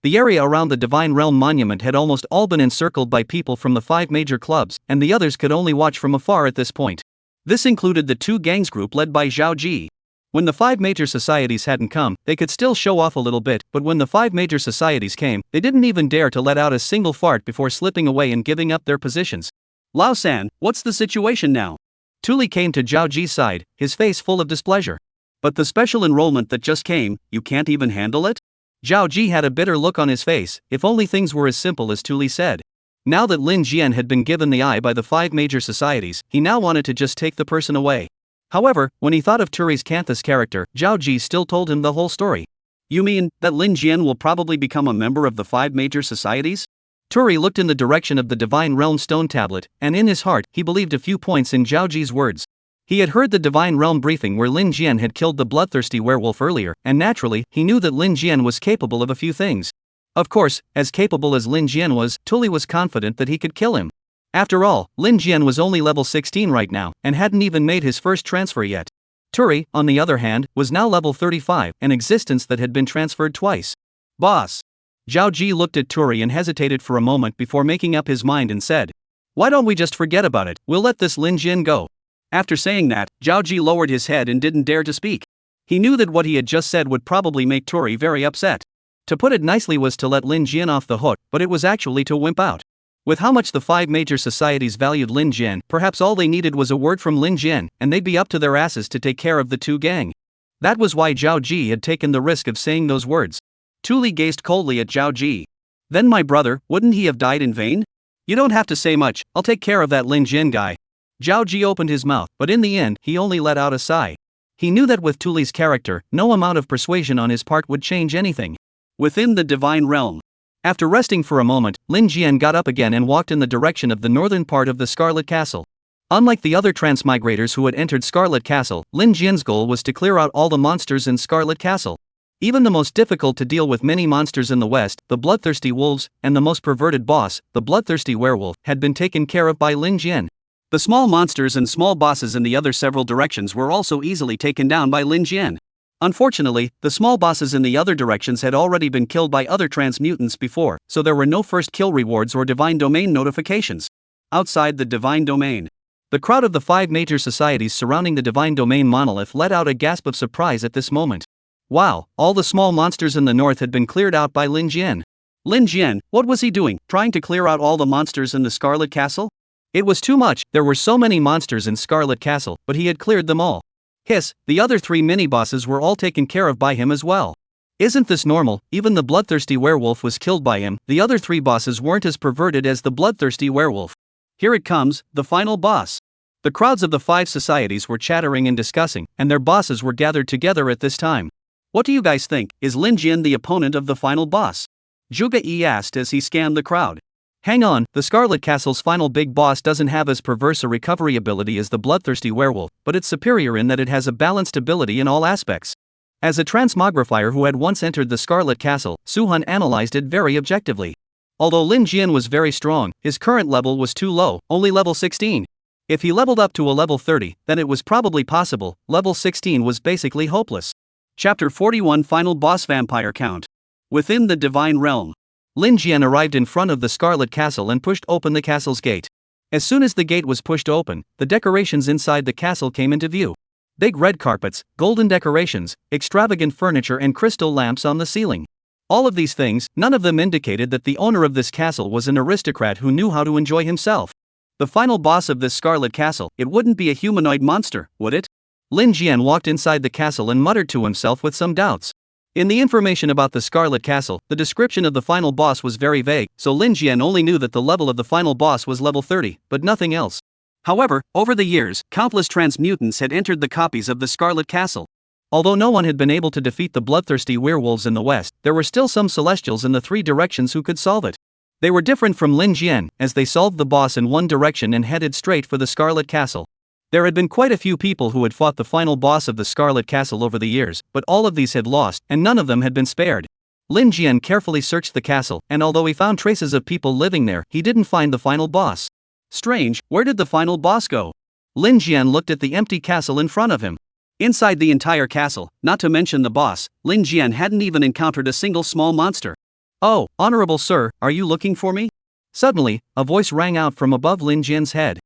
The area around the Divine Realm Monument had almost all been encircled by people from the 5 major clubs, and the others could only watch from afar at this point. This included the 2 gangs group led by Zhao Ji. When the 5 major societies hadn't come, they could still show off a little bit, but when the 5 major societies came, they didn't even dare to let out a single fart before slipping away and giving up their positions. Lao San, what's the situation now? Tuli came to Zhao Ji's side, his face full of displeasure. But the special enrollment that just came, you can't even handle it? Zhao Ji had a bitter look on his face, if only things were as simple as Tuli said. Now that Lin Jian had been given the eye by the 5 major societies, he now wanted to just take the person away. However, when he thought of Turi's Canthus character, Zhao Ji still told him the whole story. You mean, that Lin Jian will probably become a member of the 5 major societies? Turi looked in the direction of the Divine Realm stone tablet, and in his heart, he believed a few points in Zhao Ji's words. He had heard the Divine Realm briefing where Lin Jian had killed the bloodthirsty werewolf earlier, and naturally, he knew that Lin Jian was capable of a few things. Of course, as capable as Lin Jian was, Tuli was confident that he could kill him. After all, Lin Jian was only level 16 right now, and hadn't even made his first transfer yet. Turi, on the other hand, was now level 35, an existence that had been transferred twice. Boss. Zhao Ji looked at Turi and hesitated for a moment before making up his mind and said, why don't we just forget about it, we'll let this Lin Jian go. After saying that, Zhao Ji lowered his head and didn't dare to speak. He knew that what he had just said would probably make Turi very upset. To put it nicely was to let Lin Jian off the hook, but it was actually to wimp out. With how much the 5 major societies valued Lin Jian, perhaps all they needed was a word from Lin Jian, and they'd be up to their asses to take care of the 2 gang. That was why Zhao Ji had taken the risk of saying those words. Tuli gazed coldly at Zhao Ji. Then my brother, wouldn't he have died in vain? You don't have to say much, I'll take care of that Lin Jian guy. Zhao Ji opened his mouth, but in the end, he only let out a sigh. He knew that with Tuli's character, no amount of persuasion on his part would change anything. Within the Divine Realm. After resting for a moment, Lin Jian got up again and walked in the direction of the northern part of the Scarlet Castle. Unlike the other transmigrators who had entered Scarlet Castle, Lin Jian's goal was to clear out all the monsters in Scarlet Castle. Even the most difficult to deal with many monsters in the west, the bloodthirsty wolves, and the most perverted boss, the bloodthirsty werewolf, had been taken care of by Lin Jian. The small monsters and small bosses in the other several directions were also easily taken down by Lin Jian. Unfortunately, the small bosses in the other directions had already been killed by other transmutants before, so there were no first kill rewards or divine domain notifications. Outside the divine domain. The crowd of the 5 major societies surrounding the divine domain monolith let out a gasp of surprise at this moment. Wow, all the small monsters in the north had been cleared out by Lin Jian. Lin Jian, what was he doing, trying to clear out all the monsters in the Scarlet Castle? It was too much, there were so many monsters in Scarlet Castle, but he had cleared them all. Hiss, the other 3 mini-bosses were all taken care of by him as well. Isn't this normal? Even the bloodthirsty werewolf was killed by him, the other 3 bosses weren't as perverted as the bloodthirsty werewolf. Here it comes, the final boss. The crowds of the 5 societies were chattering and discussing, and their bosses were gathered together at this time. What do you guys think, is Lin Jian the opponent of the final boss? Zhuge Yi asked as he scanned the crowd. Hang on, the Scarlet Castle's final big boss doesn't have as perverse a recovery ability as the bloodthirsty werewolf, but it's superior in that it has a balanced ability in all aspects. As a transmogrifier who had once entered the Scarlet Castle, Suhan analyzed it very objectively. Although Lin Jian was very strong, his current level was too low, only level 16. If he leveled up to a level 30, then it was probably possible. Level 16 was basically hopeless. Chapter 41 Final Boss Vampire Count. Within the Divine Realm. Lin Jian arrived in front of the Scarlet Castle and pushed open the castle's gate. As soon as the gate was pushed open, the decorations inside the castle came into view. Big red carpets, golden decorations, extravagant furniture and crystal lamps on the ceiling. All of these things, none of them indicated that the owner of this castle was an aristocrat who knew how to enjoy himself. The final boss of this Scarlet Castle, it wouldn't be a humanoid monster, would it? Lin Jian walked inside the castle and muttered to himself with some doubts. In the information about the Scarlet Castle, the description of the final boss was very vague, so Lin Jian only knew that the level of the final boss was level 30, but nothing else. However, over the years, countless transmutants had entered the copies of the Scarlet Castle. Although no one had been able to defeat the bloodthirsty werewolves in the west, there were still some celestials in the three directions who could solve it. They were different from Lin Jian, as they solved the boss in one direction and headed straight for the Scarlet Castle. There had been quite a few people who had fought the final boss of the Scarlet Castle over the years, but all of these had lost, and none of them had been spared. Lin Jian carefully searched the castle, and although he found traces of people living there, he didn't find the final boss. Strange, where did the final boss go? Lin Jian looked at the empty castle in front of him. Inside the entire castle, not to mention the boss, Lin Jian hadn't even encountered a single small monster. "Oh, honorable sir, are you looking for me?" Suddenly, a voice rang out from above Lin Jian's head.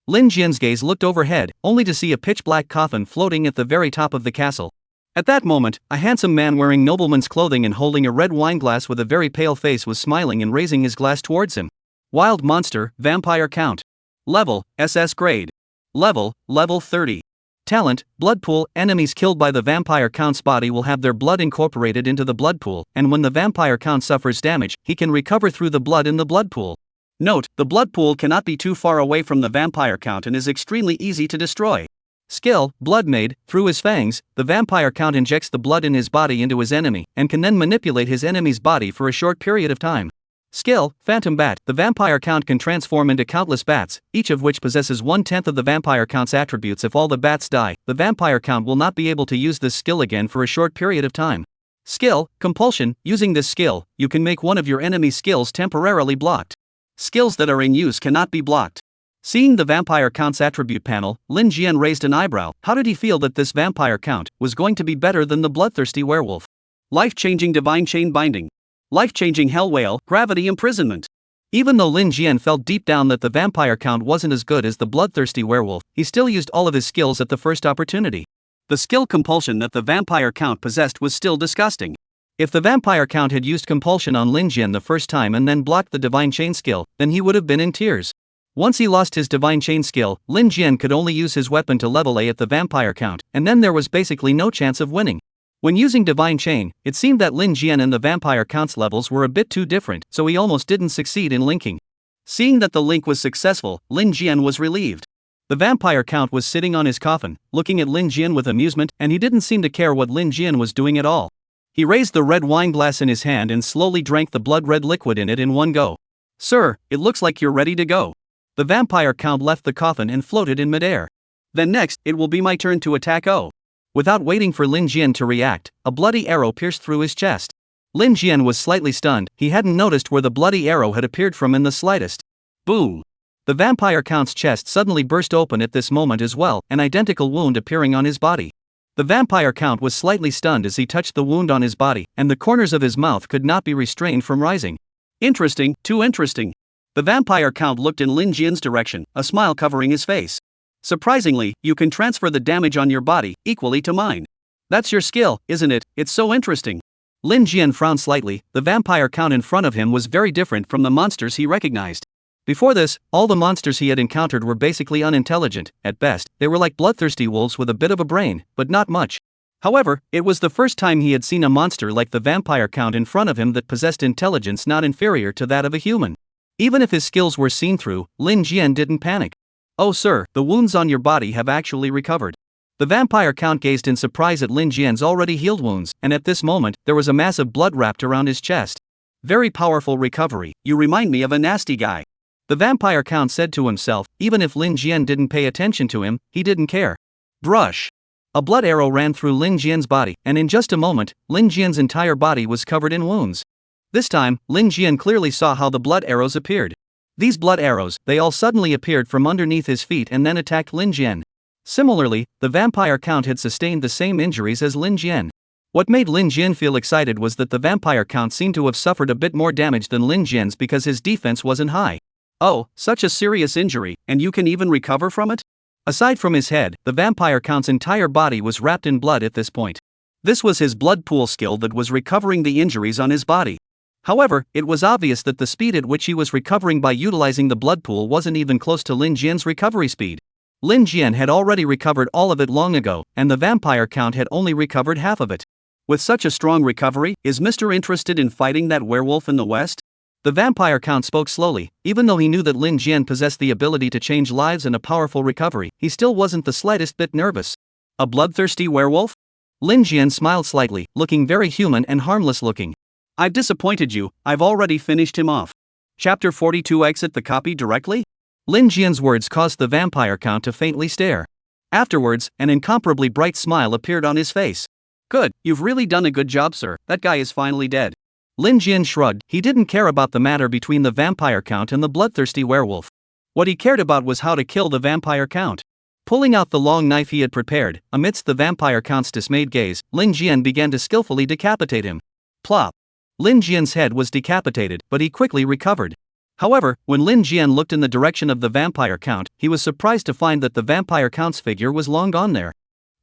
Lin Jian's gaze looked overhead, only to see a pitch-black coffin floating at the very top of the castle. At that moment, a handsome man wearing nobleman's clothing and holding a red wine glass with a very pale face was smiling and raising his glass towards him. Wild Monster, Vampire Count. Level, SS Grade. Level 30. Talent, Blood Pool. Enemies killed by the Vampire Count's body will have their blood incorporated into the blood pool, and when the Vampire Count suffers damage, he can recover through the blood in the blood pool. Note, the blood pool cannot be too far away from the Vampire Count and is extremely easy to destroy. Skill, Blood Maid. Through his fangs, the Vampire Count injects the blood in his body into his enemy, and can then manipulate his enemy's body for a short period of time. Skill, Phantom Bat. The Vampire Count can transform into countless bats, each of which possesses 1/10 of the Vampire Count's attributes. If all the bats die, the Vampire Count will not be able to use this skill again for a short period of time. Skill, Compulsion. Using this skill, you can make one of your enemy's skills temporarily blocked. Skills that are in use cannot be blocked. Seeing the Vampire Count's attribute panel, Lin Jian raised an eyebrow. How did he feel that this Vampire Count was going to be better than the bloodthirsty werewolf? Life-changing Divine Chain Binding. Life-changing Hell Whale, Gravity Imprisonment. Even though Lin Jian felt deep down that the Vampire Count wasn't as good as the bloodthirsty werewolf, he still used all of his skills at the first opportunity. The skill Compulsion that the Vampire Count possessed was still disgusting. If the Vampire Count had used Compulsion on Lin Jian the first time and then blocked the Divine Chain skill, then he would have been in tears. Once he lost his Divine Chain skill, Lin Jian could only use his weapon to level A at the Vampire Count, and then there was basically no chance of winning. When using Divine Chain, it seemed that Lin Jian and the Vampire Count's levels were a bit too different, so he almost didn't succeed in linking. Seeing that the link was successful, Lin Jian was relieved. The Vampire Count was sitting on his coffin, looking at Lin Jian with amusement, and he didn't seem to care what Lin Jian was doing at all. He raised the red wine glass in his hand and slowly drank the blood-red liquid in it in one go. "Sir, it looks like you're ready to go." The Vampire Count left the coffin and floated in midair. "Then next, it will be my turn to attack O." Without waiting for Lin Jian to react, a bloody arrow pierced through his chest. Lin Jian was slightly stunned. He hadn't noticed where the bloody arrow had appeared from in the slightest. Boom! The Vampire Count's chest suddenly burst open at this moment as well, an identical wound appearing on his body. The Vampire Count was slightly stunned as he touched the wound on his body, and the corners of his mouth could not be restrained from rising. "Interesting, too interesting." The Vampire Count looked in Lin Jian's direction, a smile covering his face. "Surprisingly, you can transfer the damage on your body, equally to mine. That's your skill, isn't it? It's so interesting." Lin Jian frowned slightly. The Vampire Count in front of him was very different from the monsters he recognized. Before this, all the monsters he had encountered were basically unintelligent. At best, they were like bloodthirsty wolves with a bit of a brain, but not much. However, it was the first time he had seen a monster like the Vampire Count in front of him that possessed intelligence not inferior to that of a human. Even if his skills were seen through, Lin Jian didn't panic. "Oh sir, the wounds on your body have actually recovered." The Vampire Count gazed in surprise at Lin Jian's already healed wounds, and at this moment, there was a mass of blood wrapped around his chest. Very powerful recovery, you remind me of a nasty guy. The vampire count said to himself, even if Lin Jian didn't pay attention to him, he didn't care. Brush. A blood arrow ran through Lin Jian's body, and in just a moment, Lin Jian's entire body was covered in wounds. This time, Lin Jian clearly saw how the blood arrows appeared. These blood arrows, they all suddenly appeared from underneath his feet and then attacked Lin Jian. Similarly, the vampire count had sustained the same injuries as Lin Jian. What made Lin Jian feel excited was that the vampire count seemed to have suffered a bit more damage than Lin Jian's because his defense wasn't high. Oh, such a serious injury, and you can even recover from it? Aside from his head, the vampire count's entire body was wrapped in blood at this point. This was his blood pool skill that was recovering the injuries on his body. However, it was obvious that the speed at which he was recovering by utilizing the blood pool wasn't even close to Lin Jian's recovery speed. Lin Jian had already recovered all of it long ago, and the vampire count had only recovered half of it. With such a strong recovery, is Mr. interested in fighting that werewolf in the West? The vampire count spoke slowly. Even though he knew that Lin Jian possessed the ability to change lives and a powerful recovery, he still wasn't the slightest bit nervous. A bloodthirsty werewolf? Lin Jian smiled slightly, looking very human and harmless looking. I've disappointed you, I've already finished him off. Chapter 42. Exit the copy directly? Lin Jian's words caused the vampire count to faintly stare. Afterwards, an incomparably bright smile appeared on his face. Good, you've really done a good job, sir, that guy is finally dead. Lin Jian shrugged. He didn't care about the matter between the vampire count and the bloodthirsty werewolf. What he cared about was how to kill the vampire count. Pulling out the long knife he had prepared, amidst the vampire count's dismayed gaze, Lin Jian began to skillfully decapitate him. Plop. Lin Jian's head was decapitated, but he quickly recovered. However, when Lin Jian looked in the direction of the vampire count, he was surprised to find that the vampire count's figure was long gone there.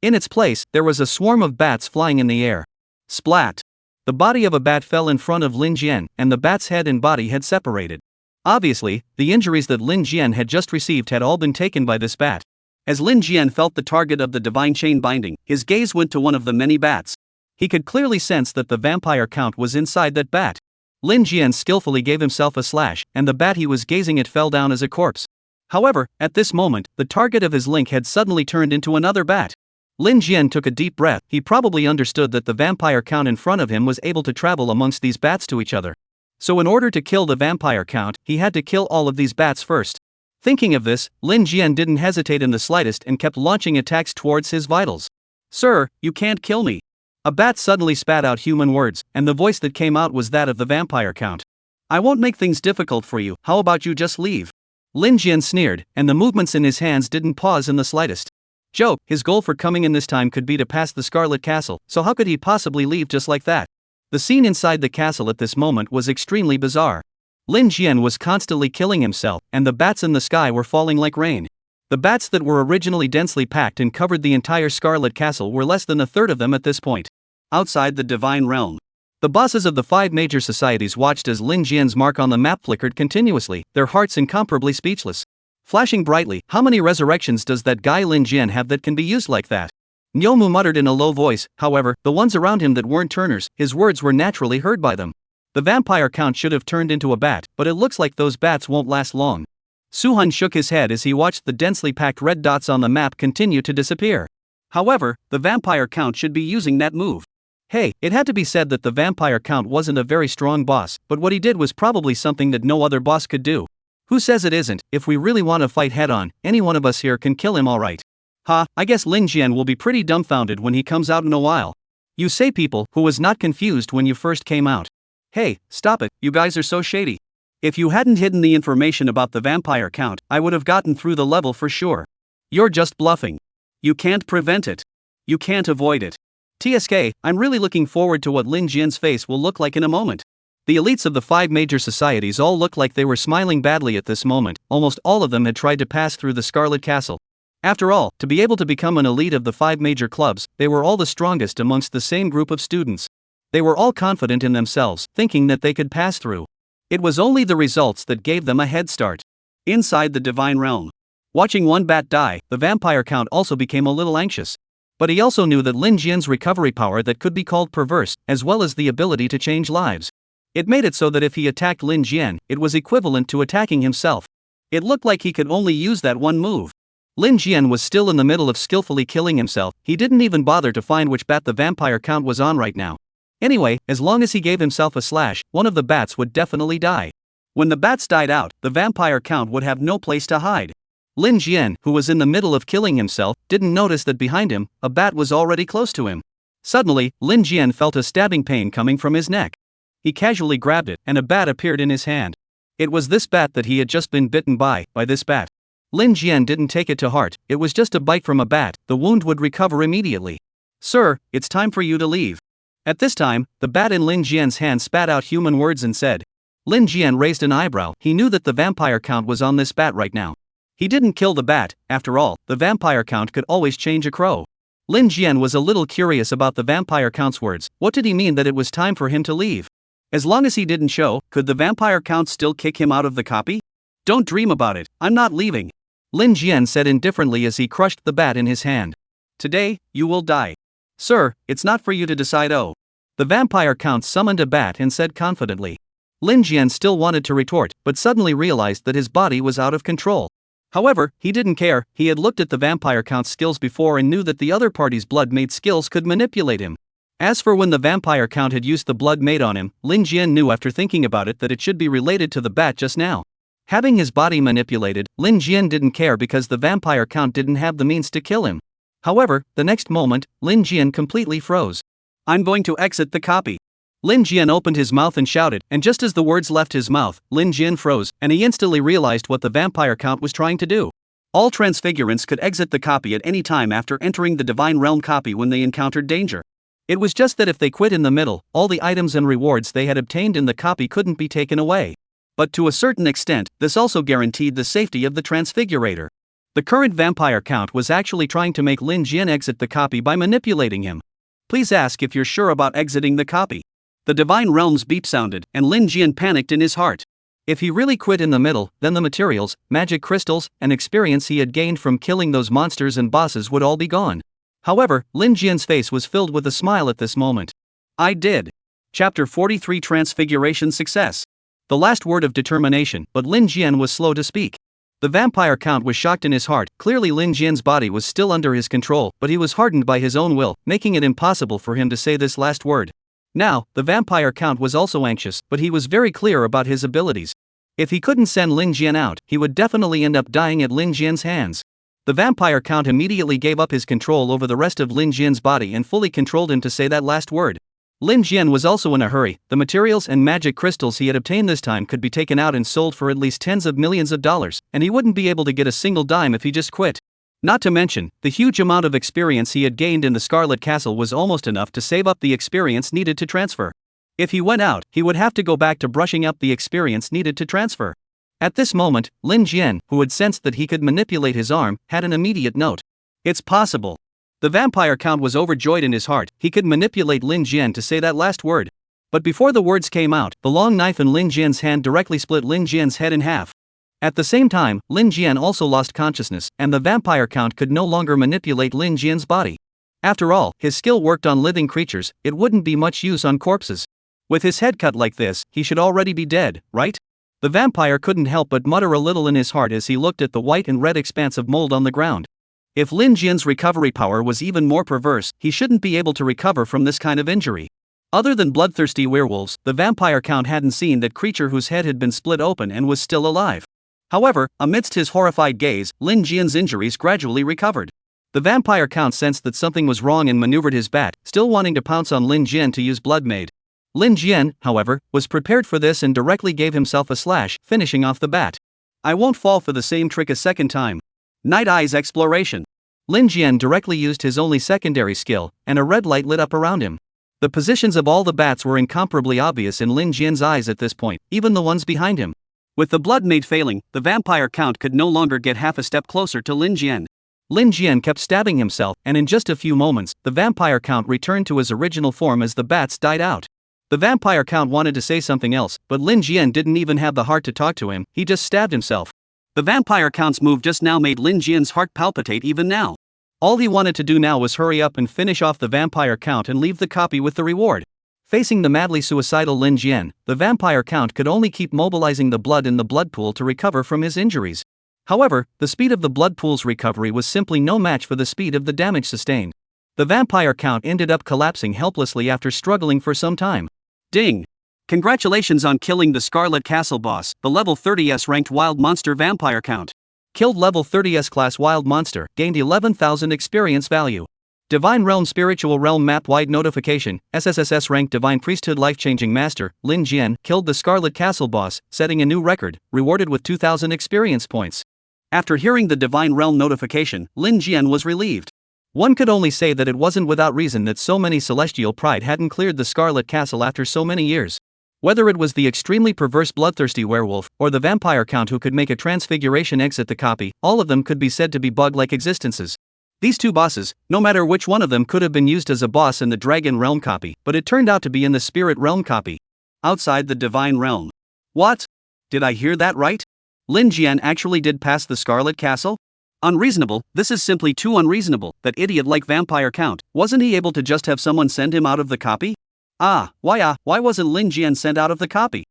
In its place, there was a swarm of bats flying in the air. Splat! The body of a bat fell in front of Lin Jian, and the bat's head and body had separated. Obviously, the injuries that Lin Jian had just received had all been taken by this bat. As Lin Jian felt the target of the divine chain binding, his gaze went to one of the many bats. He could clearly sense that the vampire count was inside that bat. Lin Jian skillfully gave himself a slash, and the bat he was gazing at fell down as a corpse. However, at this moment, the target of his link had suddenly turned into another bat. Lin Jian took a deep breath. He probably understood that the vampire count in front of him was able to travel amongst these bats to each other. So in order to kill the vampire count, he had to kill all of these bats first. Thinking of this, Lin Jian didn't hesitate in the slightest and kept launching attacks towards his vitals. Sir, you can't kill me. A bat suddenly spat out human words, and the voice that came out was that of the vampire count. I won't make things difficult for you, how about you just leave? Lin Jian sneered, and the movements in his hands didn't pause in the slightest. Joke, his goal for coming in this time could be to pass the Scarlet Castle, so how could he possibly leave just like that? The scene inside the castle at this moment was extremely bizarre. Lin Jian was constantly killing himself, and the bats in the sky were falling like rain. The bats that were originally densely packed and covered the entire Scarlet Castle were less than a third of them at this point. Outside the divine realm, the bosses of the 5 major societies watched as Lin Jian's mark on the map flickered continuously, their hearts incomparably speechless. Flashing brightly, how many resurrections does that guy Lin Jian have that can be used like that? Nyomu muttered in a low voice. However, the ones around him that weren't turners, his words were naturally heard by them. The vampire count should have turned into a bat, but it looks like those bats won't last long. Suhun shook his head as he watched the densely packed red dots on the map continue to disappear. However, the vampire count should be using that move. Hey, it had to be said that the vampire count wasn't a very strong boss, but what he did was probably something that no other boss could do. Who says it isn't? If we really want to fight head-on, any one of us here can kill him alright. I guess Lin Jian will be pretty dumbfounded when he comes out in a while. You say people who was not confused when you first came out. Hey, stop it, you guys are so shady. If you hadn't hidden the information about the vampire count, I would have gotten through the level for sure. You're just bluffing. You can't prevent it. You can't avoid it. TSK, I'm really looking forward to what Lin Jian's face will look like in a moment. The elites of the 5 major societies all looked like they were smiling badly at this moment. Almost all of them had tried to pass through the Scarlet Castle. After all, to be able to become an elite of the 5 major clubs, they were all the strongest amongst the same group of students. They were all confident in themselves, thinking that they could pass through. It was only the results that gave them a head start. Inside the divine realm, watching one bat die, the vampire count also became a little anxious. But he also knew that Lin Jian's recovery power that could be called perverse, as well as the ability to change lives. It made it so that if he attacked Lin Jian, it was equivalent to attacking himself. It looked like he could only use that one move. Lin Jian was still in the middle of skillfully killing himself. He didn't even bother to find which bat the vampire count was on right now. Anyway, as long as he gave himself a slash, one of the bats would definitely die. When the bats died out, the vampire count would have no place to hide. Lin Jian, who was in the middle of killing himself, didn't notice that behind him, a bat was already close to him. Suddenly, Lin Jian felt a stabbing pain coming from his neck. He casually grabbed it, and a bat appeared in his hand. It was this bat that he had just been bitten by this bat. Lin Jian didn't take it to heart, it was just a bite from a bat, the wound would recover immediately. "Sir, it's time for you to leave." At this time, the bat in Lin Jian's hand spat out human words and said. Lin Jian raised an eyebrow, he knew that the vampire count was on this bat right now. He didn't kill the bat, after all, the vampire count could always change a crow. Lin Jian was a little curious about the vampire count's words, what did he mean that it was time for him to leave? As long as he didn't show, could the vampire count still kick him out of the copy? "Don't dream about it, I'm not leaving," Lin Jian said indifferently as he crushed the bat in his hand. "Today, you will die." "Sir, it's not for you to decide." Oh. The vampire count summoned a bat and said confidently. Lin Jian still wanted to retort, but suddenly realized that his body was out of control. However, he didn't care, he had looked at the vampire count's skills before and knew that the other party's blood-made skills could manipulate him. As for when the vampire count had used the blood made on him, Lin Jian knew after thinking about it that it should be related to the bat just now. Having his body manipulated, Lin Jian didn't care because the vampire count didn't have the means to kill him. However, the next moment, Lin Jian completely froze. "I'm going to exit the copy." Lin Jian opened his mouth and shouted, and just as the words left his mouth, Lin Jian froze, and he instantly realized what the vampire count was trying to do. All transfigurants could exit the copy at any time after entering the Divine Realm copy when they encountered danger. It was just that if they quit in the middle, all the items and rewards they had obtained in the copy couldn't be taken away. But to a certain extent, this also guaranteed the safety of the transfigurator. The current vampire count was actually trying to make Lin Jian exit the copy by manipulating him. "Please ask if you're sure about exiting the copy." The Divine Realm's beep sounded, and Lin Jian panicked in his heart. If he really quit in the middle, then the materials, magic crystals, and experience he had gained from killing those monsters and bosses would all be gone. However, Lin Jian's face was filled with a smile at this moment. "I did." Chapter 43 Transfiguration Success. The last word of determination, but Lin Jian was slow to speak. The vampire count was shocked in his heart, clearly Lin Jian's body was still under his control, but he was hardened by his own will, making it impossible for him to say this last word. Now, the vampire count was also anxious, but he was very clear about his abilities. If he couldn't send Lin Jian out, he would definitely end up dying at Lin Jian's hands. The vampire count immediately gave up his control over the rest of Lin Jian's body and fully controlled him to say that last word. Lin Jian was also in a hurry, the materials and magic crystals he had obtained this time could be taken out and sold for at least tens of millions of dollars, and he wouldn't be able to get a single dime if he just quit. Not to mention, the huge amount of experience he had gained in the Scarlet Castle was almost enough to save up the experience needed to transfer. If he went out, he would have to go back to brushing up the experience needed to transfer. At this moment, Lin Jian, who had sensed that he could manipulate his arm, had an immediate note. "It's possible." The vampire count was overjoyed in his heart, he could manipulate Lin Jian to say that last word. But before the words came out, the long knife in Lin Jian's hand directly split Lin Jian's head in half. At the same time, Lin Jian also lost consciousness, and the vampire count could no longer manipulate Lin Jian's body. After all, his skill worked on living creatures, it wouldn't be much use on corpses. With his head cut like this, he should already be dead, right? The vampire couldn't help but mutter a little in his heart as he looked at the white and red expanse of mold on the ground. If Lin Jian's recovery power was even more perverse, he shouldn't be able to recover from this kind of injury. Other than bloodthirsty werewolves, the vampire count hadn't seen that creature whose head had been split open and was still alive. However, amidst his horrified gaze, Lin Jian's injuries gradually recovered. The vampire count sensed that something was wrong and maneuvered his bat, still wanting to pounce on Lin Jian to use blood made. Lin Jian, however, was prepared for this and directly gave himself a slash, finishing off the bat. "I won't fall for the same trick a second time." Night Eyes Exploration. Lin Jian directly used his only secondary skill, and a red light lit up around him. The positions of all the bats were incomparably obvious in Lin Jian's eyes at this point, even the ones behind him. With the blood made failing, the vampire count could no longer get half a step closer to Lin Jian. Lin Jian kept stabbing himself, and in just a few moments, the vampire count returned to his original form as the bats died out. The vampire count wanted to say something else, but Lin Jian didn't even have the heart to talk to him, he just stabbed himself. The vampire count's move just now made Lin Jian's heart palpitate even now. All he wanted to do now was hurry up and finish off the vampire count and leave the copy with the reward. Facing the madly suicidal Lin Jian, the vampire count could only keep mobilizing the blood in the blood pool to recover from his injuries. However, the speed of the blood pool's recovery was simply no match for the speed of the damage sustained. The vampire count ended up collapsing helplessly after struggling for some time. Ding! Congratulations on killing the Scarlet Castle boss, the level 30s ranked wild monster vampire count. Killed level 30s class wild monster, gained 11,000 experience value. Divine Realm Spiritual Realm Map-wide notification, SSSS ranked Divine Priesthood life-changing master, Lin Jian, killed the Scarlet Castle boss, setting a new record, rewarded with 2,000 experience points. After hearing the Divine Realm notification, Lin Jian was relieved. One could only say that it wasn't without reason that so many Celestial Pride hadn't cleared the Scarlet Castle after so many years. Whether it was the extremely perverse bloodthirsty werewolf, or the vampire count who could make a transfiguration exit the copy, all of them could be said to be bug-like existences. These two bosses, no matter which one of them could have been used as a boss in the Dragon Realm copy, but it turned out to be in the Spirit Realm copy. Outside the Divine Realm. What? Did I hear that right? Lin Jian actually did pass the Scarlet Castle? Unreasonable, this is simply too unreasonable. That idiot like vampire count, wasn't he able to just have someone send him out of the copy? Why wasn't Lin Jian sent out of the copy?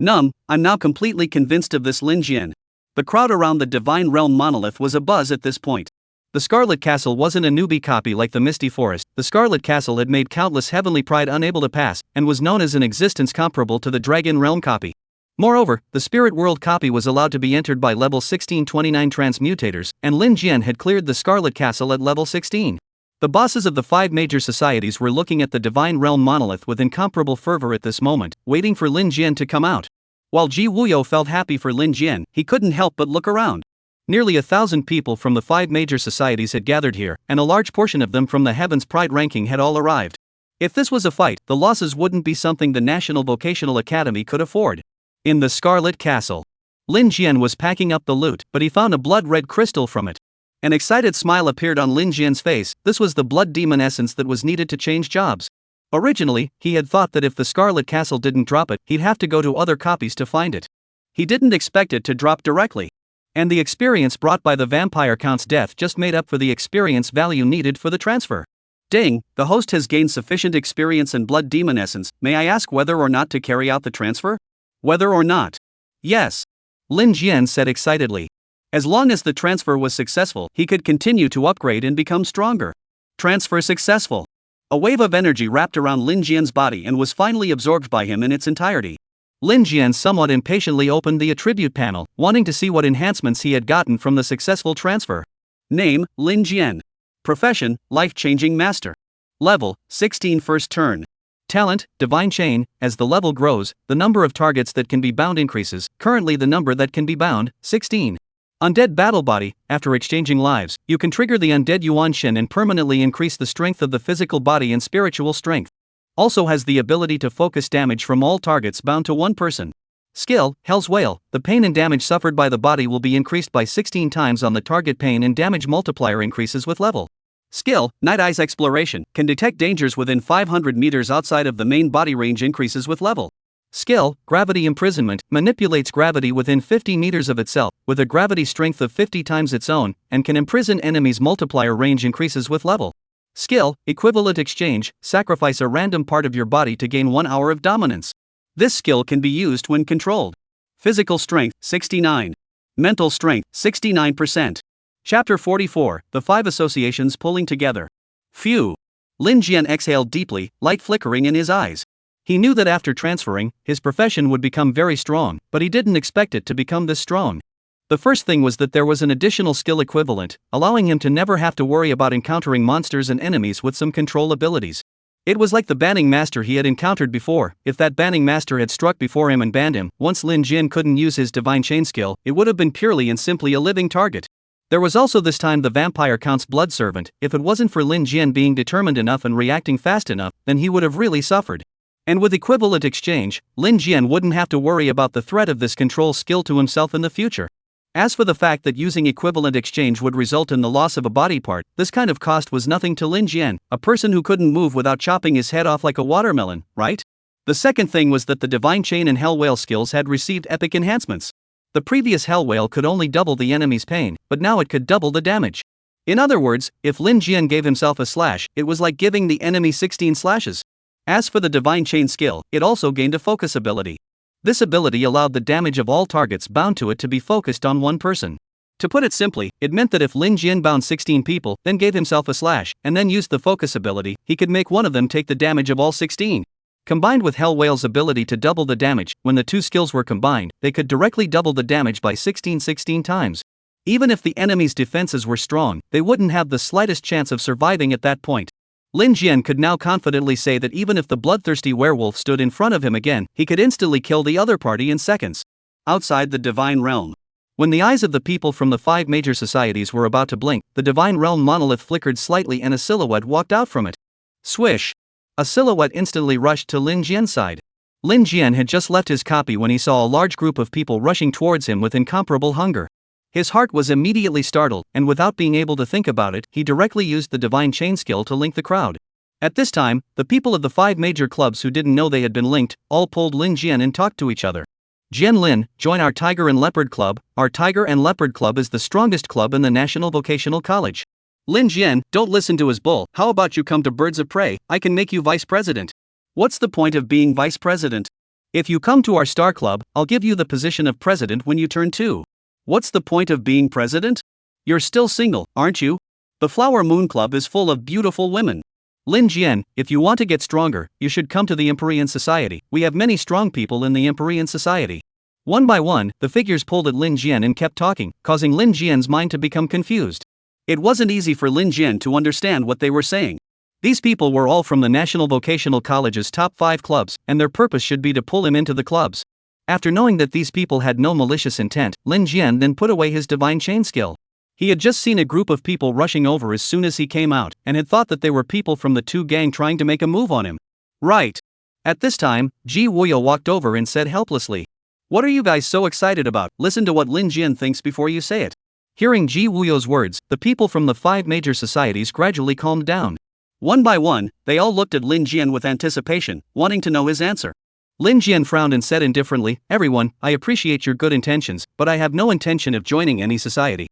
I'm now completely convinced of this Lin Jian. The crowd around the Divine Realm monolith was abuzz at this point. The Scarlet Castle wasn't a newbie copy like the Misty Forest. The Scarlet Castle had made countless Heavenly Pride unable to pass, and was known as an existence comparable to the Dragon Realm copy. Moreover, the Spirit World copy was allowed to be entered by level 1629 transmutators, and Lin Jian had cleared the Scarlet Castle at level 16. The bosses of the 5 major societies were looking at the Divine Realm monolith with incomparable fervor at this moment, waiting for Lin Jian to come out. While Ji Wuyo felt happy for Lin Jian, he couldn't help but look around. Nearly 1,000 people from the 5 major societies had gathered here, and a large portion of them from the Heaven's Pride ranking had all arrived. If this was a fight, the losses wouldn't be something the National Vocational Academy could afford. In the Scarlet Castle, Lin Jian was packing up the loot, but he found a blood-red crystal from it. An excited smile appeared on Lin Jian's face. This was the blood demon essence that was needed to change jobs. Originally, he had thought that if the Scarlet Castle didn't drop it, he'd have to go to other copies to find it. He didn't expect it to drop directly. And the experience brought by the vampire count's death just made up for the experience value needed for the transfer. Ding, the host has gained sufficient experience and blood demon essence. May I ask whether or not to carry out the transfer? Whether or not? Yes. Lin Jian said excitedly. As long as the transfer was successful, he could continue to upgrade and become stronger. Transfer successful. A wave of energy wrapped around Lin Jian's body and was finally absorbed by him in its entirety. Lin Jian somewhat impatiently opened the attribute panel, wanting to see what enhancements he had gotten from the successful transfer. Name, Lin Jian. Profession, life-changing master. Level, 16 first turn. Talent, Divine Chain. As the level grows, the number of targets that can be bound increases, currently the number that can be bound, 16. Undead Battle Body. After exchanging lives, you can trigger the Undead Yuan Shin and permanently increase the strength of the physical body and spiritual strength. Also has the ability to focus damage from all targets bound to one person. Skill, Hell's Wail. The pain and damage suffered by the body will be increased by 16 times on the target. Pain and damage multiplier increases with level. Skill, Night Eyes Exploration. Can detect dangers within 500 meters outside of the main body. Range increases with level. Skill, Gravity Imprisonment. Manipulates gravity within 50 meters of itself, with a gravity strength of 50 times its own, and can imprison enemies. Multiplier range increases with level. Skill, Equivalent Exchange. Sacrifice a random part of your body to gain 1 hour of dominance. This skill can be used when controlled. Physical Strength, 69. Mental Strength, 69%. Chapter 44, The 5 Associations Pulling Together. Phew. Lin Jian exhaled deeply, light flickering in his eyes. He knew that after transferring, his profession would become very strong, but he didn't expect it to become this strong. The first thing was that there was an additional skill equivalent, allowing him to never have to worry about encountering monsters and enemies with some control abilities. It was like the banning master he had encountered before. If that banning master had struck before him and banned him, once Lin Jian couldn't use his divine chain skill, it would have been purely and simply a living target. There was also this time the vampire count's blood servant. If it wasn't for Lin Jian being determined enough and reacting fast enough, then he would have really suffered. And with equivalent exchange, Lin Jian wouldn't have to worry about the threat of this control skill to himself in the future. As for the fact that using equivalent exchange would result in the loss of a body part, this kind of cost was nothing to Lin Jian, a person who couldn't move without chopping his head off like a watermelon, right? The second thing was that the Divine Chain and Hell Whale skills had received epic enhancements. The previous Hell Whale could only double the enemy's pain, but now it could double the damage. In other words, if Lin Jian gave himself a slash, it was like giving the enemy 16 slashes. As for the Divine Chain skill, it also gained a focus ability. This ability allowed the damage of all targets bound to it to be focused on one person. To put it simply, it meant that if Lin Jian bound 16 people, then gave himself a slash, and then used the focus ability, he could make one of them take the damage of all 16. Combined with Hell Whale's ability to double the damage, when the two skills were combined, they could directly double the damage by 16 times. Even if the enemy's defenses were strong, they wouldn't have the slightest chance of surviving at that point. Lin Jian could now confidently say that even if the bloodthirsty werewolf stood in front of him again, he could instantly kill the other party in seconds. Outside the divine realm. When the eyes of the people from the 5 major societies were about to blink, the divine realm monolith flickered slightly and a silhouette walked out from it. Swish! A silhouette instantly rushed to Lin Jian's side. Lin Jian had just left his copy when he saw a large group of people rushing towards him with incomparable hunger. His heart was immediately startled, and without being able to think about it, he directly used the divine chain skill to link the crowd. At this time, the people of the 5 major clubs who didn't know they had been linked, all pulled Lin Jian and talked to each other. Jian Lin, join our Tiger and Leopard Club. Our Tiger and Leopard Club is the strongest club in the National Vocational College. Lin Jian, don't listen to his bull. How about you come to Birds of Prey? I can make you vice president. What's the point of being vice president? If you come to our Star Club, I'll give you the position of president when you turn 2. What's the point of being president? You're still single, aren't you? The Flower Moon Club is full of beautiful women. Lin Jian, if you want to get stronger, you should come to the Empyrean Society. We have many strong people in the Empyrean Society. One by one, the figures pulled at Lin Jian and kept talking, causing Lin Jian's mind to become confused. It wasn't easy for Lin Jian to understand what they were saying. These people were all from the National Vocational College's top 5 clubs, and their purpose should be to pull him into the clubs. After knowing that these people had no malicious intent, Lin Jian then put away his divine chain skill. He had just seen a group of people rushing over as soon as he came out, and had thought that they were people from the 2 gang trying to make a move on him. Right. At this time, Ji Wuyo walked over and said helplessly, "What are you guys so excited about? Listen to what Lin Jian thinks before you say it." Hearing Ji Wuyo's words, the people from the 5 major societies gradually calmed down. One by one, they all looked at Lin Jian with anticipation, wanting to know his answer. Lin Jian frowned and said indifferently, "Everyone, I appreciate your good intentions, but I have no intention of joining any society."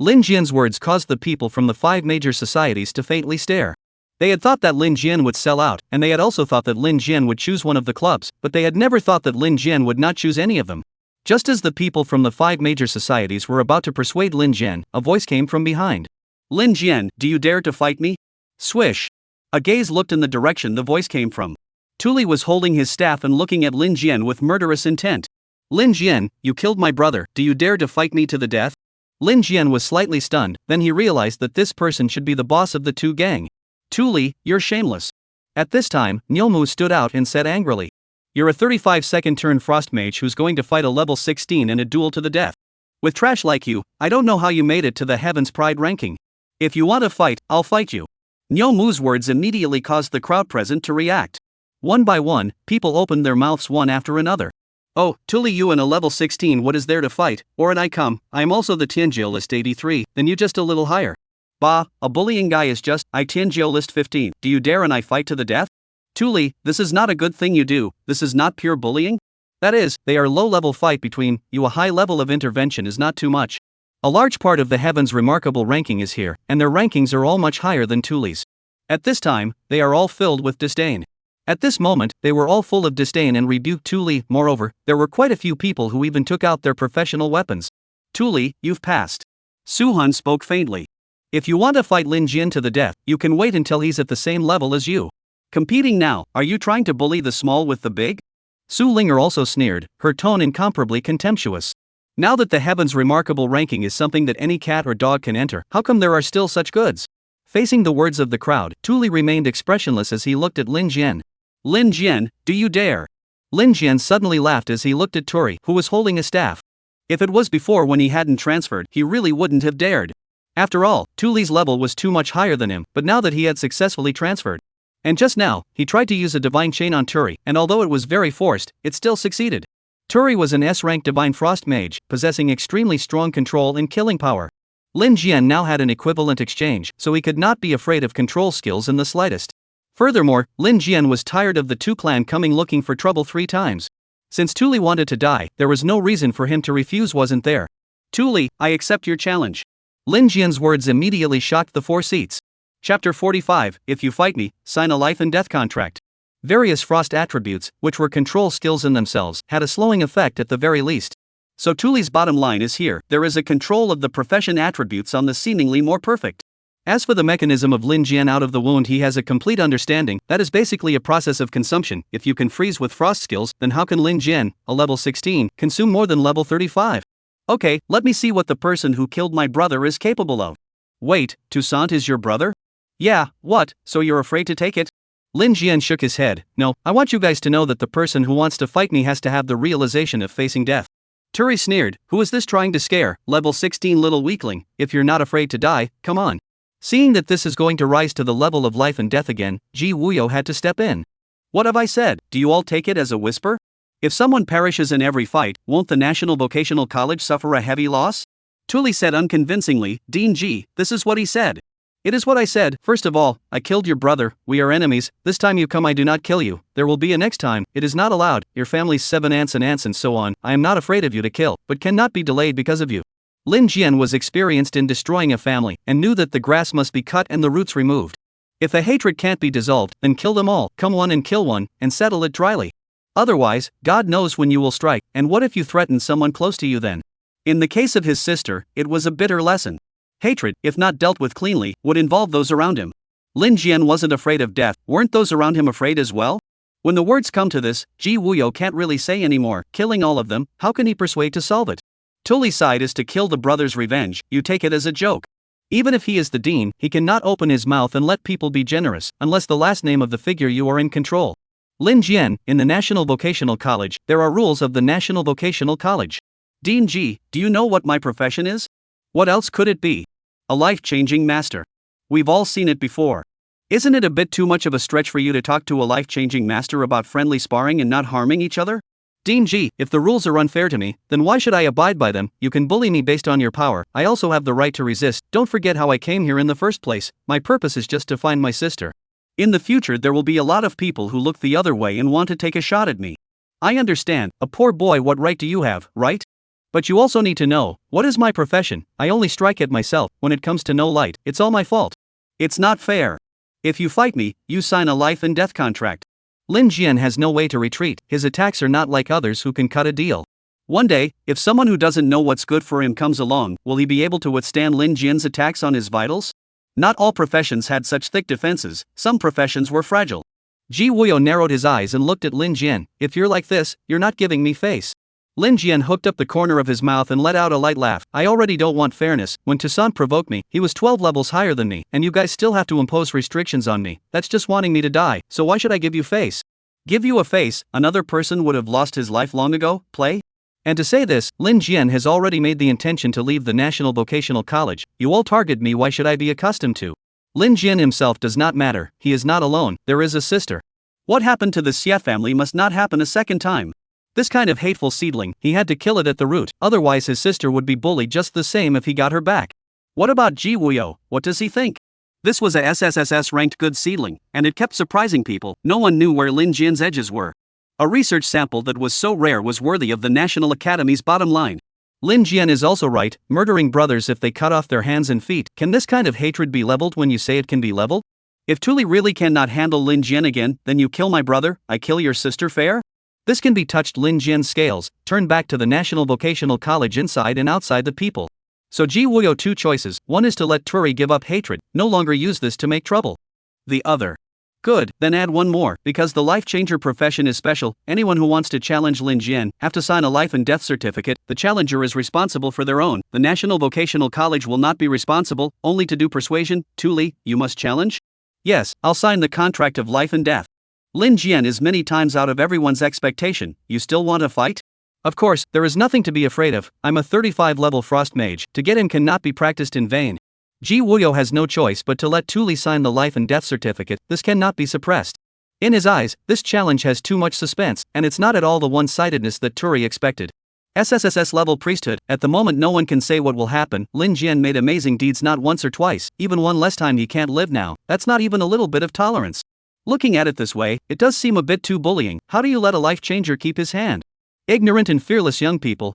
Lin Jian's words caused the people from the 5 major societies to faintly stare. They had thought that Lin Jian would sell out, and they had also thought that Lin Jian would choose one of the clubs, but they had never thought that Lin Jian would not choose any of them. Just as the people from the 5 major societies were about to persuade Lin Jian, a voice came from behind. "Lin Jian, do you dare to fight me?" Swish! A gaze looked in the direction the voice came from. Tuli was holding his staff and looking at Lin Jian with murderous intent. "Lin Jian, you killed my brother, do you dare to fight me to the death?" Lin Jian was slightly stunned, then he realized that this person should be the boss of the 2 gang. "Tuli, you're shameless." At this time, Nyolmu stood out and said angrily, "You're a 35-second turn frost mage who's going to fight a level 16 in a duel to the death. With trash like you, I don't know how you made it to the Heaven's Pride ranking. If you want to fight, I'll fight you." Nyolmu's words immediately caused the crowd present to react. One by one, people opened their mouths one after another. "Oh, Tuli, you in a level 16, what is there to fight? Or and I am also the Tianjiao list 83, then you just a little higher. Bah, a bullying guy is just, I Tianjiao list 15, do you dare and I fight to the death? Tuli, this is not a good thing you do, this is not pure bullying? That is, they are low-level fight between you, a high level of intervention is not too much. A large part of the Heaven's remarkable ranking is here, and their rankings are all much higher than Tuli's. At this time, they are all filled with disdain." At this moment, they were all full of disdain and rebuked Tuli. Moreover, there were quite a few people who even took out their professional weapons. "Tuli, you've passed." Suhan spoke faintly. "If you want to fight Lin Jian to the death, you can wait until he's at the same level as you. Competing now, are you trying to bully the small with the big?" Su Linger also sneered, her tone incomparably contemptuous. "Now that the Heaven's remarkable ranking is something that any cat or dog can enter, how come there are still such goods?" Facing the words of the crowd, Tuli remained expressionless as he looked at Lin Jian. "Lin Jian, do you dare?" Lin Jian suddenly laughed as he looked at Turi, who was holding a staff. If it was before when he hadn't transferred, he really wouldn't have dared. After all, Tuli's level was too much higher than him, but now that he had successfully transferred. And just now, he tried to use a divine chain on Turi, and although it was very forced, it still succeeded. Turi was an S-rank divine frost mage, possessing extremely strong control and killing power. Lin Jian now had an equivalent exchange, so he could not be afraid of control skills in the slightest. Furthermore, Lin Jian was tired of the 2 clan coming looking for trouble 3 times. Since Tuli wanted to die, there was no reason for him to refuse, wasn't there? "Tuli, I accept your challenge." Lin Jian's words immediately shocked the 4 seats. Chapter 45, If you fight me, sign a life and death contract. Various frost attributes, which were control skills in themselves, had a slowing effect at the very least. So Tuli's bottom line is here: there is a control of the profession attributes on the seemingly more perfect. As for the mechanism of Lin Jian out of the wound, he has a complete understanding. That is basically a process of consumption. If you can freeze with frost skills, then how can Lin Jian, a level 16, consume more than level 35? Okay, let me see what the person who killed my brother is capable of. Wait, Toussaint is your brother? Yeah, what, so you're afraid to take it? Lin Jian shook his head. No, I want you guys to know that the person who wants to fight me has to have the realization of facing death. Turi sneered. Who is this trying to scare? Level 16 little weakling. If you're not afraid to die, come on. Seeing that this is going to rise to the level of life and death again, Ji Wuyo had to step in. What have I said? Do you all take it as a whisper? If someone perishes in every fight, won't the National Vocational College suffer a heavy loss? Tuli said unconvincingly. Dean Ji, this is what he said. It is what I said. First of all, I killed your brother. We are enemies. This time you come, I do not kill you. There will be a next time. It is not allowed. Your family's 7 aunts and so on. I am not afraid of you to kill, but cannot be delayed because of you. Lin Jian was experienced in destroying a family, and knew that the grass must be cut and the roots removed. If the hatred can't be dissolved, then kill them all, come one and kill one, and settle it dryly. Otherwise, God knows when you will strike, and what if you threaten someone close to you then? In the case of his sister, it was a bitter lesson. Hatred, if not dealt with cleanly, would involve those around him. Lin Jian wasn't afraid of death, weren't those around him afraid as well? When the words come to this, Ji Wuyo can't really say anymore. Killing all of them, how can he persuade to solve it? Tuli's side is to kill the brother's revenge. You take it as a joke. Even if he is the dean, he cannot open his mouth and let people be generous, unless the last name of the figure you are in control. Lin Jian, in the National Vocational College, there are rules of the National Vocational College. Dean Ji, do you know what my profession is? What else could it be? A life-changing master. We've all seen it before. Isn't it a bit too much of a stretch for you to talk to a life-changing master about friendly sparring and not harming each other? Dean Ji, if the rules are unfair to me, then why should I abide by them? You can bully me based on your power. I also have the right to resist. Don't forget how I came here in the first place. My purpose is just to find my sister. In the future there will be a lot of people who look the other way and want to take a shot at me. I understand. A poor boy, what right do you have, right? But you also need to know, what is my profession? I only strike at myself. When it comes to no light, it's all my fault. It's not fair. If you fight me, you sign a life and death contract. Lin Jian has no way to retreat. His attacks are not like others who can cut a deal. One day, if someone who doesn't know what's good for him comes along, will he be able to withstand Lin Jian's attacks on his vitals? Not all professions had such thick defenses. Some professions were fragile. Ji Wuyo narrowed his eyes and looked at Lin Jian. If you're like this, you're not giving me face. Lin Jian hooked up the corner of his mouth and let out a light laugh. I already don't want fairness. When Toussaint provoked me, he was 12 levels higher than me, and you guys still have to impose restrictions on me. That's just wanting me to die, so why should I give you face? Give you a face? Another person would have lost his life long ago, play? And to say this, Lin Jian has already made the intention to leave the National Vocational College. You all target me, why should I be accustomed to? Lin Jian himself does not matter. He is not alone, there is a sister. What happened to the Xie family must not happen a second time. This kind of hateful seedling, he had to kill it at the root, otherwise his sister would be bullied just the same if he got her back. What about Ji Wuyo? What does he think? This was a SSSS ranked good seedling, and it kept surprising people. No one knew where Lin Jian's edges were. A research sample that was so rare was worthy of the National Academy's bottom line. Lin Jian is also right, murdering brothers if they cut off their hands and feet. Can this kind of hatred be leveled when you say it can be leveled? If Tuli really cannot handle Lin Jian again, then you kill my brother, I kill your sister, fair? This can be touched Lin Jian's scales, turned back to the National Vocational College inside and outside the people. So Ji Wuyo two choices, one is to let Turi give up hatred, no longer use this to make trouble. The other. Good, then add one more, because the life changer profession is special. Anyone who wants to challenge Lin Jian have to sign a life and death certificate. The challenger is responsible for their own. The National Vocational College will not be responsible, only to do persuasion. Tuli, you must challenge? Yes, I'll sign the contract of life and death. Lin Jian is many times out of everyone's expectation. You still want to fight? Of course, there is nothing to be afraid of. I'm a 35 level frost mage. To get him cannot be practiced in vain. Ji Wuyo has no choice but to let Tuli sign the life and death certificate. This cannot be suppressed. In his eyes, this challenge has too much suspense, and it's not at all the one-sidedness that Turi expected. SSSS level priesthood, at the moment no one can say what will happen. Lin Jian made amazing deeds not once or twice, even one less time. He can't live now. That's not even a little bit of tolerance. Looking at it this way, it does seem a bit too bullying. How do you let a life changer keep his hand? Ignorant and fearless young people,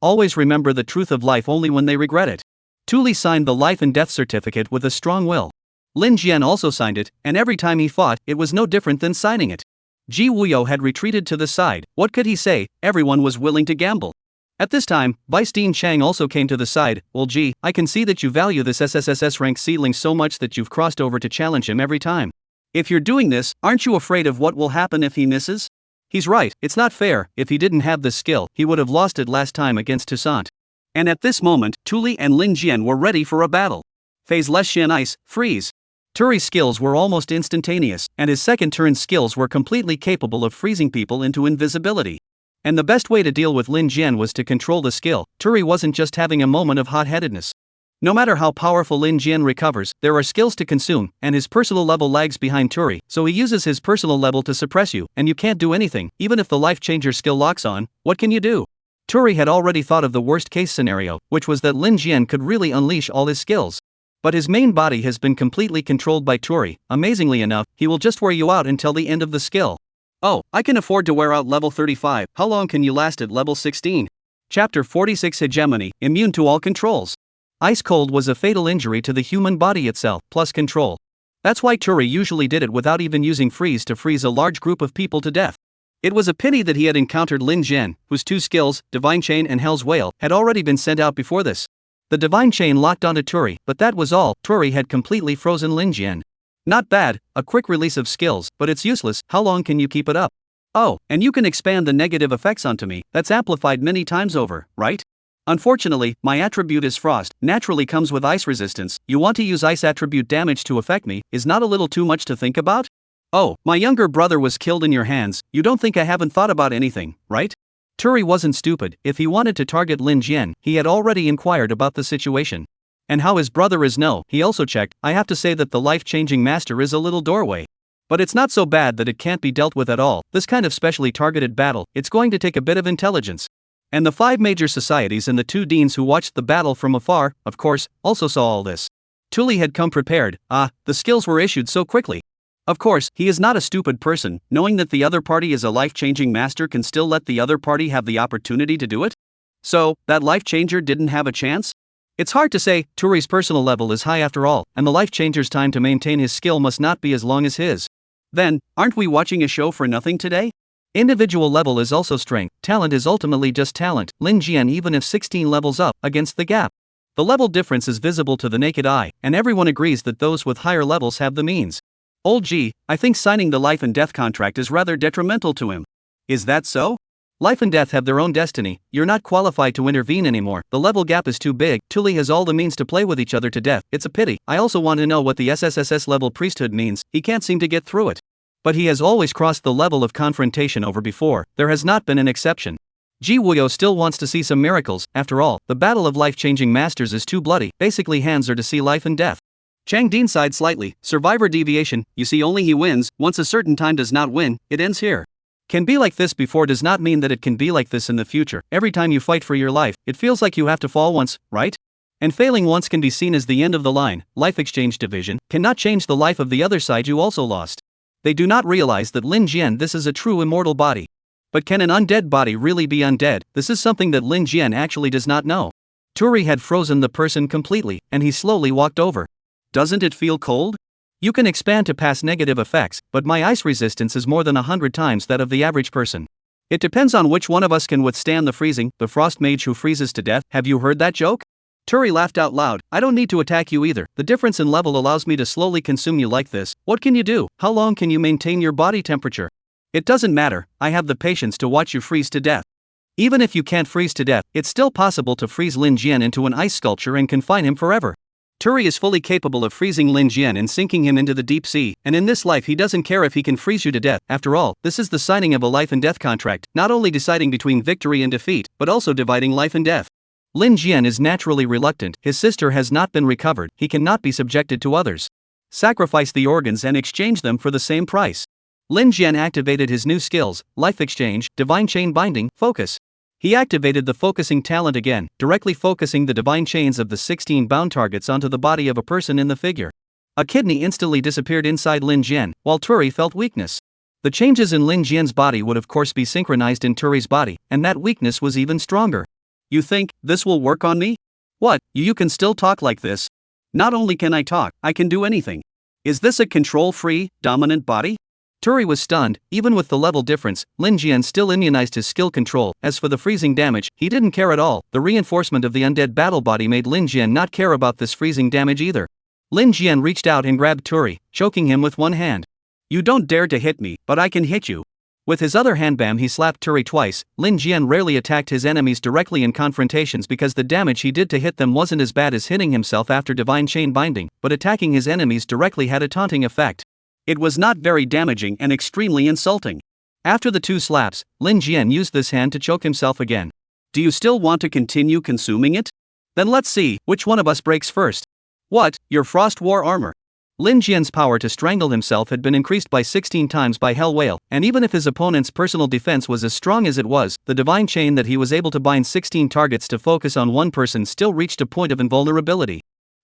always remember the truth of life only when they regret it. Tuli signed the life and death certificate with a strong will. Lin Jian also signed it, and every time he fought, it was no different than signing it. Ji Wuyo had retreated to the side. What could he say? Everyone was willing to gamble. At this time, Vice Dean Chang also came to the side. Well gee, I can see that you value this SSSS rank seedling so much that you've crossed over to challenge him every time. If you're doing this, aren't you afraid of what will happen if he misses? He's right, it's not fair. If he didn't have this skill, he would have lost it last time against Toussaint. And at this moment, Tuli and Lin Jian were ready for a battle. Phase less Shin Ice, freeze. Turi's skills were almost instantaneous, and his second turn skills were completely capable of freezing people into invisibility. And the best way to deal with Lin Jian was to control the skill. Turi wasn't just having a moment of hot-headedness. No matter how powerful Lin Jian recovers, there are skills to consume, and his personal level lags behind Turi, so he uses his personal level to suppress you, and you can't do anything. Even if the life changer skill locks on, what can you do? Turi had already thought of the worst-case scenario, which was that Lin Jian could really unleash all his skills. But his main body has been completely controlled by Turi. Amazingly enough, he will just wear you out until the end of the skill. Oh, I can afford to wear out level 35. How long can you last at level 16? Chapter 46 Hegemony, immune to all controls. Ice Cold was a fatal injury to the human body itself, plus control. That's why Turi usually did it without even using freeze to freeze a large group of people to death. It was a pity that he had encountered Lin Jian, whose two skills, Divine Chain and Hell's Whale, had already been sent out before this. The Divine Chain locked onto Turi, but that was all. Turi had completely frozen Lin Jian. Not bad, a quick release of skills, but it's useless. How long can you keep it up? Oh, and you can expand the negative effects onto me. That's amplified many times over, right? Unfortunately, my attribute is Frost, naturally comes with ice resistance. You want to use ice attribute damage to affect me, is not a little too much to think about? Oh, my younger brother was killed in your hands. You don't think I haven't thought about anything, right? Turi wasn't stupid. If he wanted to target Lin Jian, he had already inquired about the situation. And how his brother is no, he also checked. I have to say that the life-changing master is a little doorway. But it's not so bad that it can't be dealt with at all. This kind of specially targeted battle, it's going to take a bit of intelligence. And the 5 major societies and the 2 deans who watched the battle from afar, of course, also saw all this. Tuli had come prepared. The skills were issued so quickly. Of course, he is not a stupid person. Knowing that the other party is a life-changing master can still let the other party have the opportunity to do it? So, that life-changer didn't have a chance? It's hard to say. Turi's personal level is high after all, and the life-changer's time to maintain his skill must not be as long as his. Then, aren't we watching a show for nothing today? Individual level is also strength. Talent is ultimately just talent. Lin Jian even if 16 levels up, against the gap. The level difference is visible to the naked eye, and everyone agrees that those with higher levels have the means. Old G, I think signing the life and death contract is rather detrimental to him. Is that so? Life and death have their own destiny. You're not qualified to intervene anymore. The level gap is too big. Tuli has all the means to play with each other to death. It's a pity. I also want to know what the SSSS level priesthood means. He can't seem to get through it. But he has always crossed the level of confrontation over before. There has not been an exception. Ji Wuyo still wants to see some miracles. After all, the battle of life-changing masters is too bloody. Basically hands are to see life and death. Chang Dean sighed slightly. Survivor deviation. You see, only he wins. Once a certain time does not win, it ends here. Can be like this before does not mean that it can be like this in the future. Every time you fight for your life, it feels like you have to fall once, right? And failing once can be seen as the end of the line. Life exchange division cannot change the life of the other side you also lost. They do not realize that Lin Jian this is a true immortal body. But can an undead body really be undead? This is something that Lin Jian actually does not know. Turi had frozen the person completely, and he slowly walked over. Doesn't it feel cold? You can expand to pass negative effects, but my ice resistance is more than 100 times that of the average person. It depends on which one of us can withstand the freezing. The frost mage who freezes to death. Have you heard that joke? Turi laughed out loud. I don't need to attack you either. The difference in level allows me to slowly consume you like this. What can you do? How long can you maintain your body temperature? It doesn't matter. I have the patience to watch you freeze to death. Even if you can't freeze to death, it's still possible to freeze Lin Jian into an ice sculpture and confine him forever. Turi is fully capable of freezing Lin Jian and sinking him into the deep sea, and in this life he doesn't care if he can freeze you to death. After all, this is the signing of a life and death contract, not only deciding between victory and defeat, but also dividing life and death. Lin Jian is naturally reluctant. His sister has not been recovered. He cannot be subjected to others. Sacrifice the organs and exchange them for the same price. Lin Jian activated his new skills, Life Exchange, Divine Chain Binding, Focus. He activated the focusing talent again, directly focusing the divine chains of the 16 bound targets onto the body of a person in the figure. A kidney instantly disappeared inside Lin Jian, while Turi felt weakness. The changes in Lin Jian's body would of course be synchronized in Turi's body, and that weakness was even stronger. You think, this will work on me? What, you can still talk like this? Not only can I talk, I can do anything. Is this a control-free, dominant body? Turi was stunned. Even with the level difference, Lin Jian still immunized his skill control. As for the freezing damage, he didn't care at all. The reinforcement of the undead battle body made Lin Jian not care about this freezing damage either. Lin Jian reached out and grabbed Turi, choking him with one hand. "You don't dare to hit me, but I can hit you." With his other hand bam he slapped Turi twice. Lin Jian rarely attacked his enemies directly in confrontations because the damage he did to hit them wasn't as bad as hitting himself after divine chain binding, but attacking his enemies directly had a taunting effect. It was not very damaging and extremely insulting. After the two slaps, Lin Jian used this hand to choke himself again. "Do you still want to continue consuming it? Then let's see which one of us breaks first." "What, your Frost War armor?" Lin Jian's power to strangle himself had been increased by 16 times by Hell Whale, and even if his opponent's personal defense was as strong as it was, the divine chain that he was able to bind 16 targets to focus on one person still reached a point of invulnerability.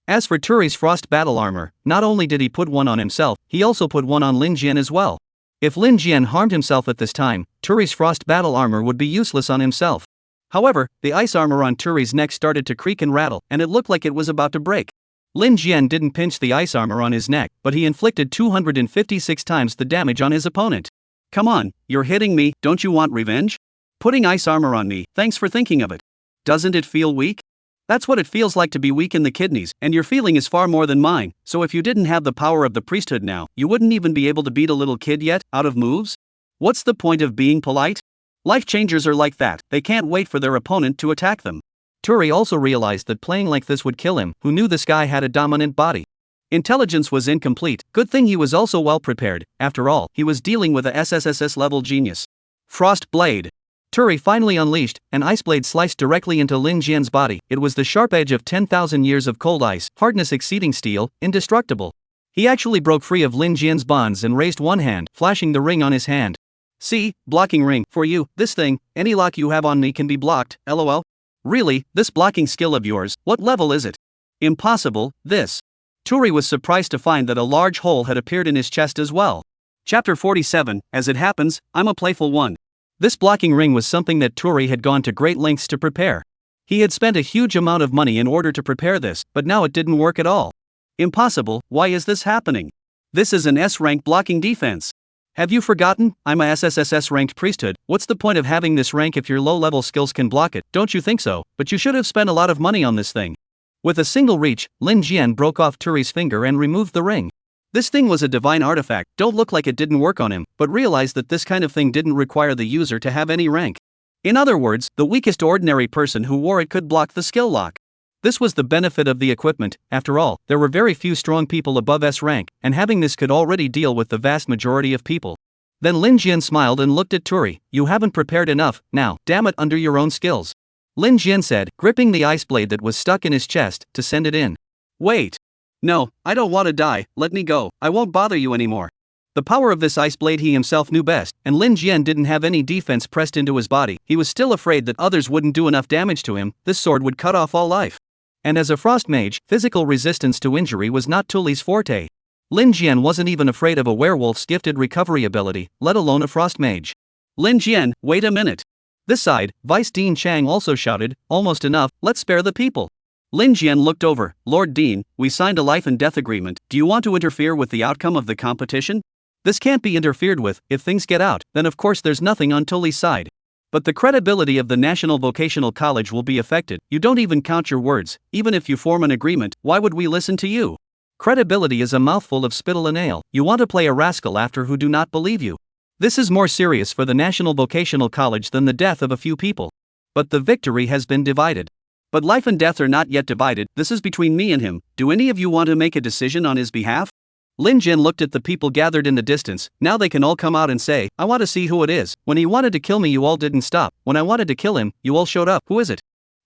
As for Turi's Frost battle armor, not only did he put one on himself, he also put one on Lin Jian as well. If Lin Jian harmed himself at this time, Turi's Frost battle armor would be useless on himself. However, the ice armor on Turi's neck started to creak and rattle, and it looked like it was about to break. Lin Jian didn't pinch the ice armor on his neck, but he inflicted 256 times the damage on his opponent. "Come on, you're hitting me, don't you want revenge? Putting ice armor on me, thanks for thinking of it. Doesn't it feel weak? That's what it feels like to be weak in the kidneys, and your feeling is far more than mine, so if you didn't have the power of the priesthood now, you wouldn't even be able to beat a little kid yet, out of moves? What's the point of being polite? Life changers are like that, they can't wait for their opponent to attack them." Turi also realized that playing like this would kill him, who knew this guy had a dominant body. Intelligence was incomplete, good thing he was also well prepared, after all, he was dealing with a SSSS level genius. Frost Blade. Turi finally unleashed, an ice blade sliced directly into Lin Jian's body. It was the sharp edge of 10,000 years of cold ice, hardness exceeding steel, indestructible. He actually broke free of Lin Jian's bonds and raised one hand, flashing the ring on his hand. "See, blocking ring, for you, this thing, any lock you have on me can be blocked, lol. Really, this blocking skill of yours, what level is it? Impossible, this." Turi was surprised to find that a large hole had appeared in his chest as well. Chapter 47, As it happens, I'm a playful one. This blocking ring was something that Turi had gone to great lengths to prepare. He had spent a huge amount of money in order to prepare this, but now it didn't work at all. Impossible, why is this happening? This is an S-rank blocking defense. Have you forgotten? I'm a SSSS ranked priesthood. What's the point of having this rank if your low-level skills can block it? Don't you think so? But you should have spent a lot of money on this thing. With a single reach, Lin Jian broke off Turi's finger and removed the ring. This thing was a divine artifact. Don't look like it didn't work on him, but realize that this kind of thing didn't require the user to have any rank. In other words, the weakest ordinary person who wore it could block the skill lock. This was the benefit of the equipment. After all, there were very few strong people above S rank, and having this could already deal with the vast majority of people. Then Lin Jian smiled and looked at Turi. "You haven't prepared enough, now, damn it, under your own skills," Lin Jian said, gripping the ice blade that was stuck in his chest, to send it in. "Wait. No, I don't want to die, let me go, I won't bother you anymore." The power of this ice blade he himself knew best, and Lin Jian didn't have any defense pressed into his body. He was still afraid that others wouldn't do enough damage to him. This sword would cut off all life. And as a frost mage, physical resistance to injury was not Tuli's forte. Lin Jian wasn't even afraid of a werewolf's gifted recovery ability, let alone a frost mage. "Lin Jian, wait a minute." This side, Vice Dean Chang also shouted, "Almost enough, let's spare the people." Lin Jian looked over. "Lord Dean, we signed a life and death agreement. Do you want to interfere with the outcome of the competition? This can't be interfered with. If things get out, then of course there's nothing on Tuli's side. But the credibility of the National Vocational College will be affected. You don't even count your words. Even if you form an agreement, why would we listen to you? Credibility is a mouthful of spittle and ale. You want to play a rascal after who do not believe you. This is more serious for the National Vocational College than the death of a few people. But the victory has been divided. But life and death are not yet divided. This is between me and him. Do any of you want to make a decision on his behalf?" Lin Jian looked at the people gathered in the distance. "Now they can all come out and say, I want to see who it is. When he wanted to kill me you all didn't stop. When I wanted to kill him, you all showed up. Who is it?"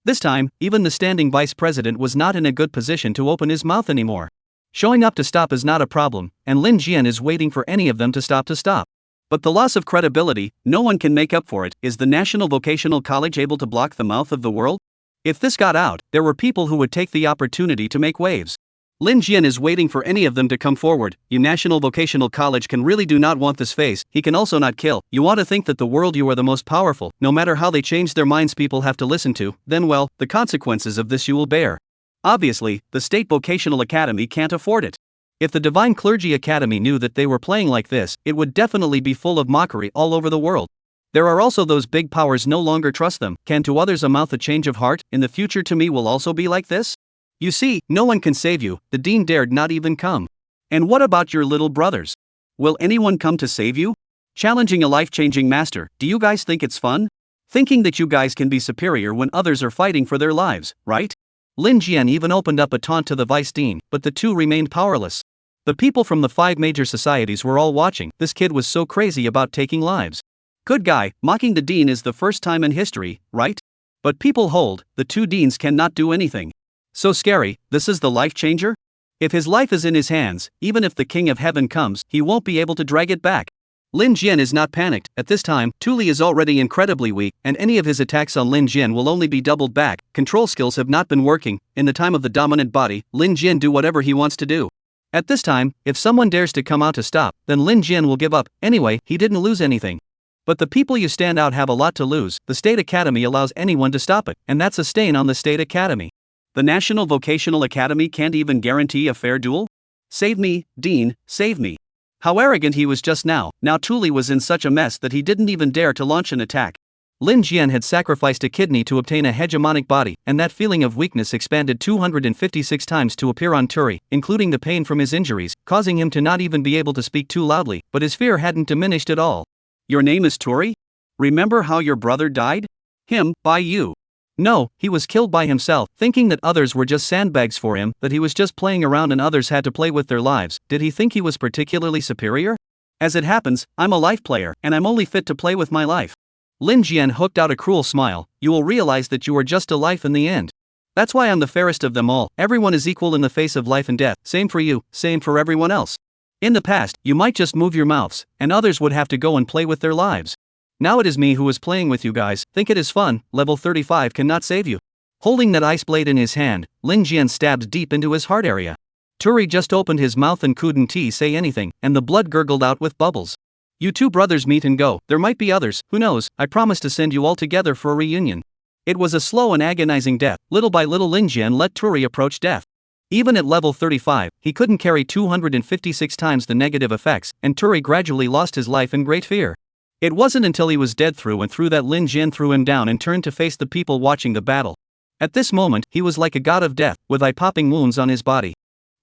This time, even the standing vice president was not in a good position to open his mouth anymore. Showing up to stop is not a problem, and Lin Jian is waiting for any of them to stop. But the loss of credibility, no one can make up for it. Is the National Vocational College able to block the mouth of the world? If this got out, there were people who would take the opportunity to make waves. Lin Jian is waiting for any of them to come forward. You National Vocational College can really do not want this face. He can also not kill. You want to think that the world you are the most powerful. No matter how they change their minds people have to listen to, then well, the consequences of this you will bear. Obviously, the State Vocational Academy can't afford it. If the Divine Clergy Academy knew that they were playing like this, it would definitely be full of mockery all over the world. There are also those big powers no longer trust them. Can to others a mouth a change of heart? In the future to me will also be like this? You see, no one can save you, the dean dared not even come. And what about your little brothers? Will anyone come to save you? Challenging a life-changing master, do you guys think it's fun? Thinking that you guys can be superior when others are fighting for their lives, right? Lin Jian even opened up a taunt to the vice dean, but the two remained powerless. The people from the 5 major societies were all watching. This kid was so crazy about taking lives. Good guy, mocking the dean is the first time in history, right? But people hold, the 2 deans cannot do anything. So scary, this is the life changer? If his life is in his hands, even if the King of Heaven comes, he won't be able to drag it back. Lin Jian is not panicked. At this time, Tuli is already incredibly weak, and any of his attacks on Lin Jian will only be doubled back. Control skills have not been working. In the time of the dominant body, Lin Jian do whatever he wants to do. At this time, if someone dares to come out to stop, then Lin Jian will give up. Anyway, he didn't lose anything. But the people you stand out have a lot to lose. The State Academy allows anyone to stop it, and that's a stain on the State Academy. The National Vocational Academy can't even guarantee a fair duel? Save me, Dean, save me. How arrogant he was just now. Now Tuli was in such a mess that he didn't even dare to launch an attack. Lin Jian had sacrificed a kidney to obtain a hegemonic body, and that feeling of weakness expanded 256 times to appear on Turi, including the pain from his injuries, causing him to not even be able to speak too loudly, but his fear hadn't diminished at all. Your name is Turi? Remember how your brother died? Him, by you. No, he was killed by himself, thinking that others were just sandbags for him, that he was just playing around and others had to play with their lives. Did he think he was particularly superior? As it happens, I'm a life player, and I'm only fit to play with my life. Lin Jian hooked out a cruel smile. You will realize that you are just a life in the end. That's why I'm the fairest of them all. Everyone is equal in the face of life and death. Same for you, same for everyone else. In the past, you might just move your mouths, and others would have to go and play with their lives. Now it is me who is playing with you guys. Think it is fun. Level 35 cannot save you. Holding that ice blade in his hand, Lin Jian stabbed deep into his heart area. Turi just opened his mouth and couldn't say anything, and the blood gurgled out with bubbles. You 2 brothers meet and go. There might be others, who knows? I promise to send you all together for a reunion. It was a slow and agonizing death. Little by little Lin Jian let Turi approach death. Even at level 35, he couldn't carry 256 times the negative effects, and Turi gradually lost his life in great fear. It wasn't until he was dead through and through that Lin Jian threw him down and turned to face the people watching the battle. At this moment, he was like a god of death, with eye-popping wounds on his body.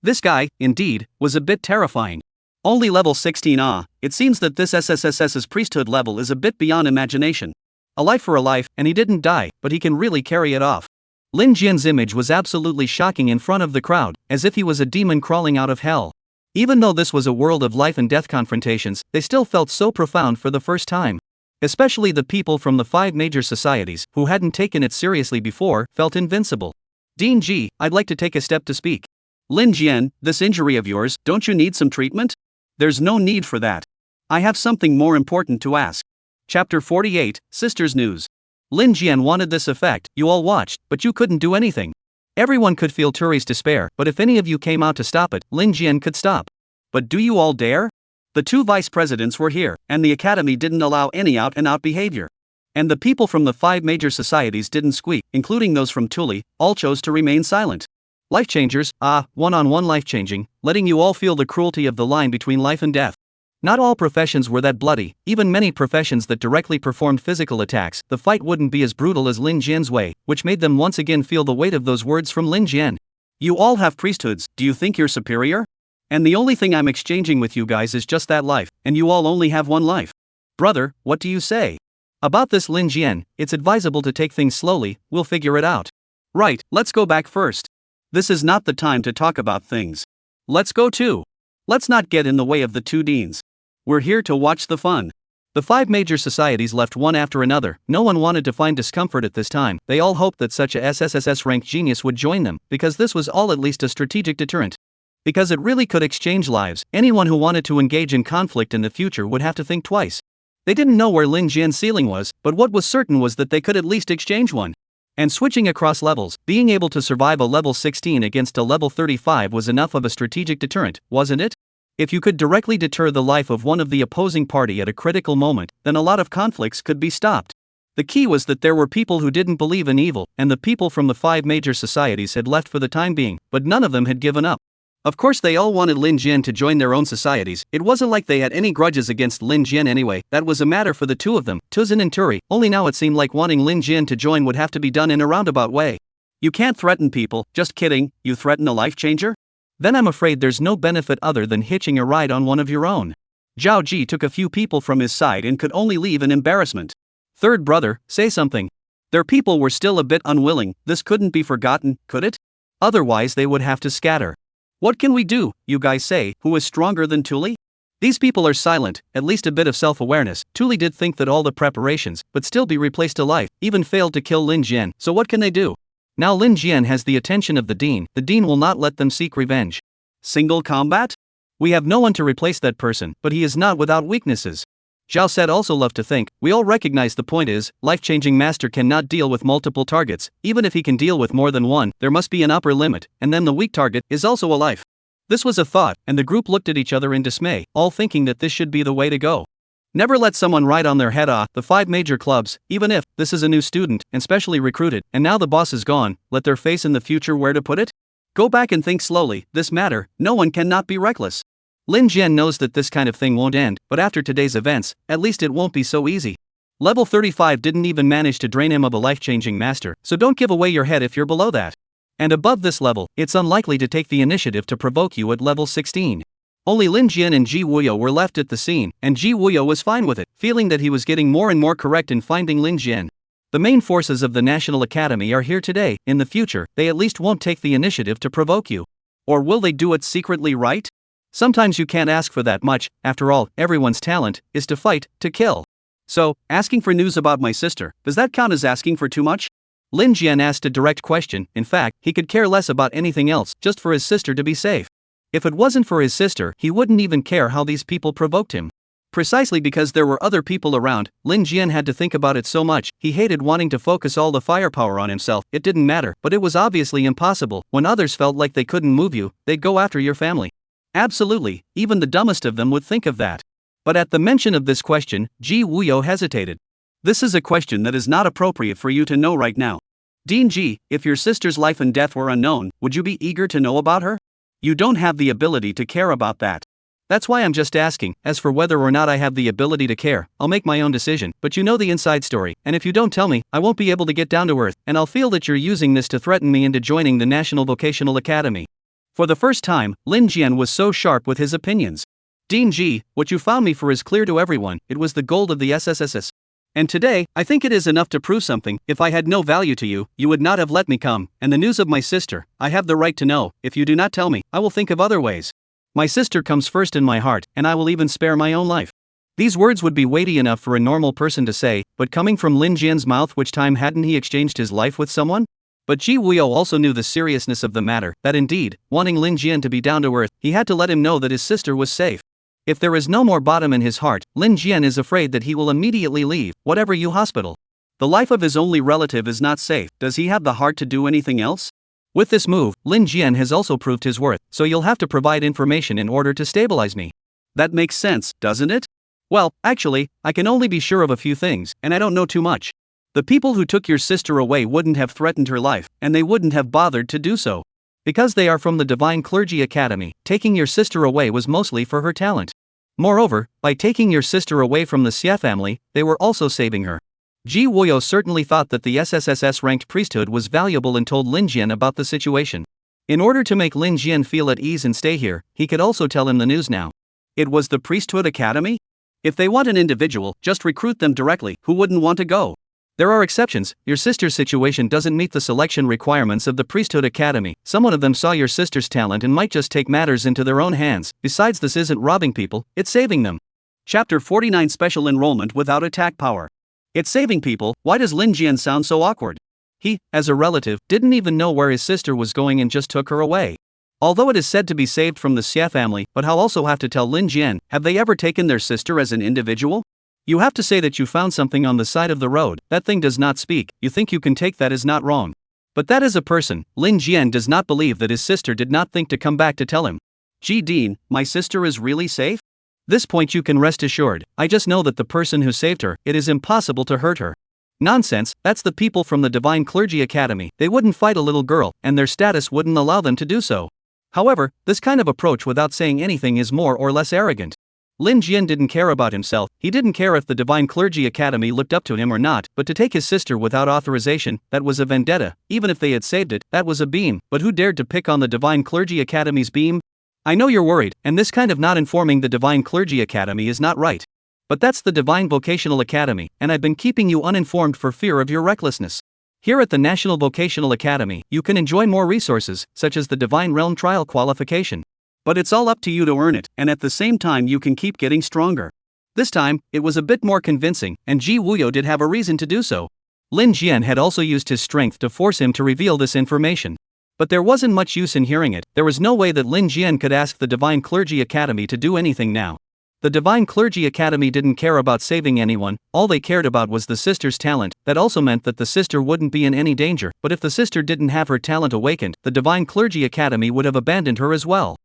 This guy, indeed, was a bit terrifying. Only level 16. It seems that this SSSS's priesthood level is a bit beyond imagination. A life for a life, and he didn't die, but he can really carry it off. Lin Jian's image was absolutely shocking in front of the crowd, as if he was a demon crawling out of hell. Even though this was a world of life and death confrontations, they still felt so profound for the first time. Especially the people from the 5 major societies, who hadn't taken it seriously before, felt invincible. Dean Ji, I'd like to take a step to speak. Lin Jian, this injury of yours, don't you need some treatment? There's no need for that. I have something more important to ask. Chapter 48, Sisters News. Lin Jian wanted this effect, you all watched, but you couldn't do anything. Everyone could feel Turi's despair, but if any of you came out to stop it, Lin Jian could stop. But do you all dare? The 2 vice presidents were here, and the academy didn't allow any out-and-out behavior. And the people from the 5 major societies didn't squeak, including those from Tuli, all chose to remain silent. Life changers, one-on-one life changing, letting you all feel the cruelty of the line between life and death. Not all professions were that bloody, even many professions that directly performed physical attacks, the fight wouldn't be as brutal as Lin Jian's way, which made them once again feel the weight of those words from Lin Jian. You all have priesthoods, do you think you're superior? And the only thing I'm exchanging with you guys is just that life, and you all only have one life. Brother, what do you say? About this Lin Jian, it's advisable to take things slowly, we'll figure it out. Right, let's go back first. This is not the time to talk about things. Let's go too. Let's not get in the way of the 2 deans. We're here to watch the fun. The 5 major societies left one after another. No one wanted to find discomfort at this time. They all hoped that such a SSSS-ranked genius would join them, because this was all at least a strategic deterrent. Because it really could exchange lives, anyone who wanted to engage in conflict in the future would have to think twice. They didn't know where Lin Jian's ceiling was, but what was certain was that they could at least exchange one. And switching across levels, being able to survive a level 16 against a level 35 was enough of a strategic deterrent, wasn't it? If you could directly deter the life of one of the opposing party at a critical moment, then a lot of conflicts could be stopped. The key was that there were people who didn't believe in evil, and the people from the 5 major societies had left for the time being, but none of them had given up. Of course they all wanted Lin Jian to join their own societies. It wasn't like they had any grudges against Lin Jian anyway. That was a matter for the two of them, Tuzin and Turi. Only now it seemed like wanting Lin Jian to join would have to be done in a roundabout way. You can't threaten people. Just kidding, you threaten a life changer? Then I'm afraid there's no benefit other than hitching a ride on one of your own. Zhao Ji took a few people from his side and could only leave in embarrassment. Third brother, say something. Their people were still a bit unwilling. This couldn't be forgotten, could it? Otherwise they would have to scatter. What can we do, you guys say, who is stronger than Tuli? These people are silent, at least a bit of self-awareness. Tuli did think that all the preparations, but still be replaced to life, even failed to kill Lin Jian, so what can they do? Now Lin Jian has the attention of the dean will not let them seek revenge. Single combat? We have no one to replace that person, but he is not without weaknesses. Zhao said also love to think, we all recognize the point is, life-changing master cannot deal with multiple targets, even if he can deal with more than one, there must be an upper limit, and then the weak target is also a life. This was a thought, and the group looked at each other in dismay, all thinking that this should be the way to go. Never let someone ride on their head. The 5 major clubs, even if this is a new student, and specially recruited, and now the boss is gone, let their face in the future where to put it? Go back and think slowly, this matter, no one cannot be reckless. Lin Jian knows that this kind of thing won't end, but after today's events, at least it won't be so easy. Level 35 didn't even manage to drain him of a life-changing master, so don't give away your head if you're below that. And above this level, it's unlikely to take the initiative to provoke you at level 16. Only Lin Jian and Ji Wuyo were left at the scene, and Ji Wuyo was fine with it, feeling that he was getting more and more correct in finding Lin Jian. The main forces of the National Academy are here today. In the future, they at least won't take the initiative to provoke you. Or will they do it secretly, right? Sometimes you can't ask for that much. After all, everyone's talent is to fight, to kill. So, asking for news about my sister, does that count as asking for too much? Lin Jian asked a direct question. In fact, he could care less about anything else, just for his sister to be safe. If it wasn't for his sister, he wouldn't even care how these people provoked him. Precisely because there were other people around, Lin Jian had to think about it so much. He hated wanting to focus all the firepower on himself. It didn't matter, but it was obviously impossible. When others felt like they couldn't move you, they'd go after your family. Absolutely, even the dumbest of them would think of that. But at the mention of this question, Ji Wuyo hesitated. This is a question that is not appropriate for you to know right now. Dean Ji, if your sister's life and death were unknown, would you be eager to know about her? You don't have the ability to care about that. That's why I'm just asking. As for whether or not I have the ability to care, I'll make my own decision, but you know the inside story, and if you don't tell me, I won't be able to get down to earth, and I'll feel that you're using this to threaten me into joining the National Vocational Academy. For the first time, Lin Jian was so sharp with his opinions. Dean Ji, what you found me for is clear to everyone. It was the gold of the SSSS. And today, I think it is enough to prove something. If I had no value to you, you would not have let me come. And the news of my sister, I have the right to know. If you do not tell me, I will think of other ways. My sister comes first in my heart, and I will even spare my own life. These words would be weighty enough for a normal person to say, but coming from Lin Jian's mouth, which time hadn't he exchanged his life with someone? But Ji Wuyo also knew the seriousness of the matter, that indeed, wanting Lin Jian to be down to earth, he had to let him know that his sister was safe. If there is no more bottom in his heart, Lin Jian is afraid that he will immediately leave, whatever you hospital. The life of his only relative is not safe. Does he have the heart to do anything else? With this move, Lin Jian has also proved his worth, so you'll have to provide information in order to stabilize me. That makes sense, doesn't it? Well, actually, I can only be sure of a few things, and I don't know too much. The people who took your sister away wouldn't have threatened her life, and they wouldn't have bothered to do so. Because they are from the Divine Clergy Academy, taking your sister away was mostly for her talent. Moreover, by taking your sister away from the Xie family, they were also saving her. Ji Wuyo certainly thought that the SSSS-ranked priesthood was valuable and told Lin Jian about the situation. In order to make Lin Jian feel at ease and stay here, he could also tell him the news now. It was the Priesthood Academy? If they want an individual, just recruit them directly. Who wouldn't want to go? There are exceptions. Your sister's situation doesn't meet the selection requirements of the Priesthood Academy. Someone of them saw your sister's talent and might just take matters into their own hands. Besides, this isn't robbing people, it's saving them. Chapter 49 Special Enrollment Without Attack Power. It's saving people. Why does Lin Jian sound so awkward? He, as a relative, didn't even know where his sister was going and just took her away. Although it is said to be saved from the Xie family, but I'll also have to tell Lin Jian, have they ever taken their sister as an individual? You have to say that you found something on the side of the road. That thing does not speak. You think you can take that as not wrong. But that is a person. Lin Jian does not believe that his sister did not think to come back to tell him. Ji Dean, my sister is really safe? This point you can rest assured. I just know that the person who saved her, it is impossible to hurt her. Nonsense, that's the people from the Divine Clergy Academy. They wouldn't fight a little girl, and their status wouldn't allow them to do so. However, this kind of approach without saying anything is more or less arrogant. Lin Jian didn't care about himself, he didn't care if the Divine Clergy Academy looked up to him or not, but to take his sister without authorization, that was a vendetta. Even if they had saved it, that was a beam. But who dared to pick on the Divine Clergy Academy's beam? I know you're worried, and this kind of not informing the Divine Clergy Academy is not right. But that's the Divine Vocational Academy, and I've been keeping you uninformed for fear of your recklessness. Here at the National Vocational Academy, you can enjoy more resources, such as the Divine Realm Trial qualification. But it's all up to you to earn it, and at the same time you can keep getting stronger. This time, it was a bit more convincing, and Ji Wuyo did have a reason to do so. Lin Jian had also used his strength to force him to reveal this information. But there wasn't much use in hearing it, there was no way that Lin Jian could ask the Divine Clergy Academy to do anything now. The Divine Clergy Academy didn't care about saving anyone, all they cared about was the sister's talent. That also meant that the sister wouldn't be in any danger, but if the sister didn't have her talent awakened, the Divine Clergy Academy would have abandoned her as well.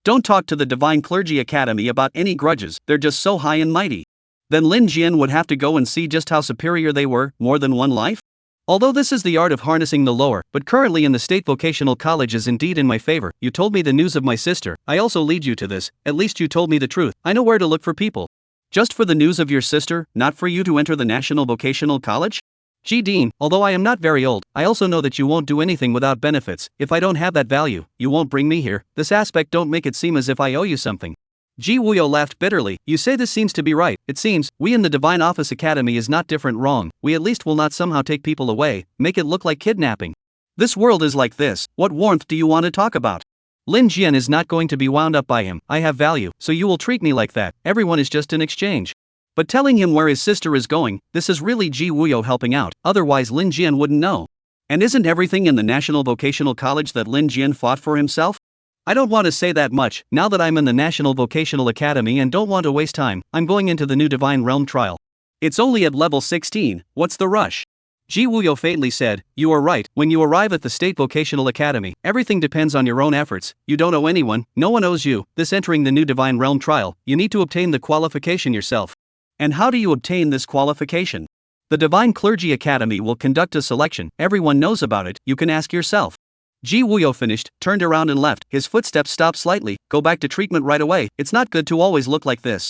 Don't talk to the Divine Clergy Academy about any grudges, they're just so high and mighty. Then Lin Jian would have to go and see just how superior they were, more than one life? Although this is the art of harnessing the lower, but currently in the State Vocational College is indeed in my favor. You told me the news of my sister, I also lead you to this, at least you told me the truth, I know where to look for people. Just for the news of your sister, not for you to enter the National Vocational College? G. Dean, although I am not very old, I also know that you won't do anything without benefits. If I don't have that value, you won't bring me here. This aspect don't make it seem as if I owe you something. Ji Wuyo laughed bitterly. You say this seems to be right. It seems, we in the Divine Office Academy is not different wrong. We at least will not somehow take people away, make it look like kidnapping. This world is like this, what warmth do you want to talk about? Lin Jian is not going to be wound up by him. I have value, so you will treat me like that. Everyone is just an exchange. But telling him where his sister is going, this is really Ji Wuyo helping out, otherwise Lin Jian wouldn't know. And isn't everything in the National Vocational College that Lin Jian fought for himself? I don't want to say that much, now that I'm in the National Vocational Academy and don't want to waste time, I'm going into the new Divine Realm Trial. It's only at level 16, what's the rush? Ji Wuyo faintly said, you are right, when you arrive at the State Vocational Academy, everything depends on your own efforts, you don't owe anyone, no one owes you, this entering the new Divine Realm Trial, you need to obtain the qualification yourself. And how do you obtain this qualification? The Divine Clergy Academy will conduct a selection, everyone knows about it, you can ask yourself. Ji Wuyo finished, turned around and left, his footsteps stopped slightly, go back to treatment right away, it's not good to always look like this.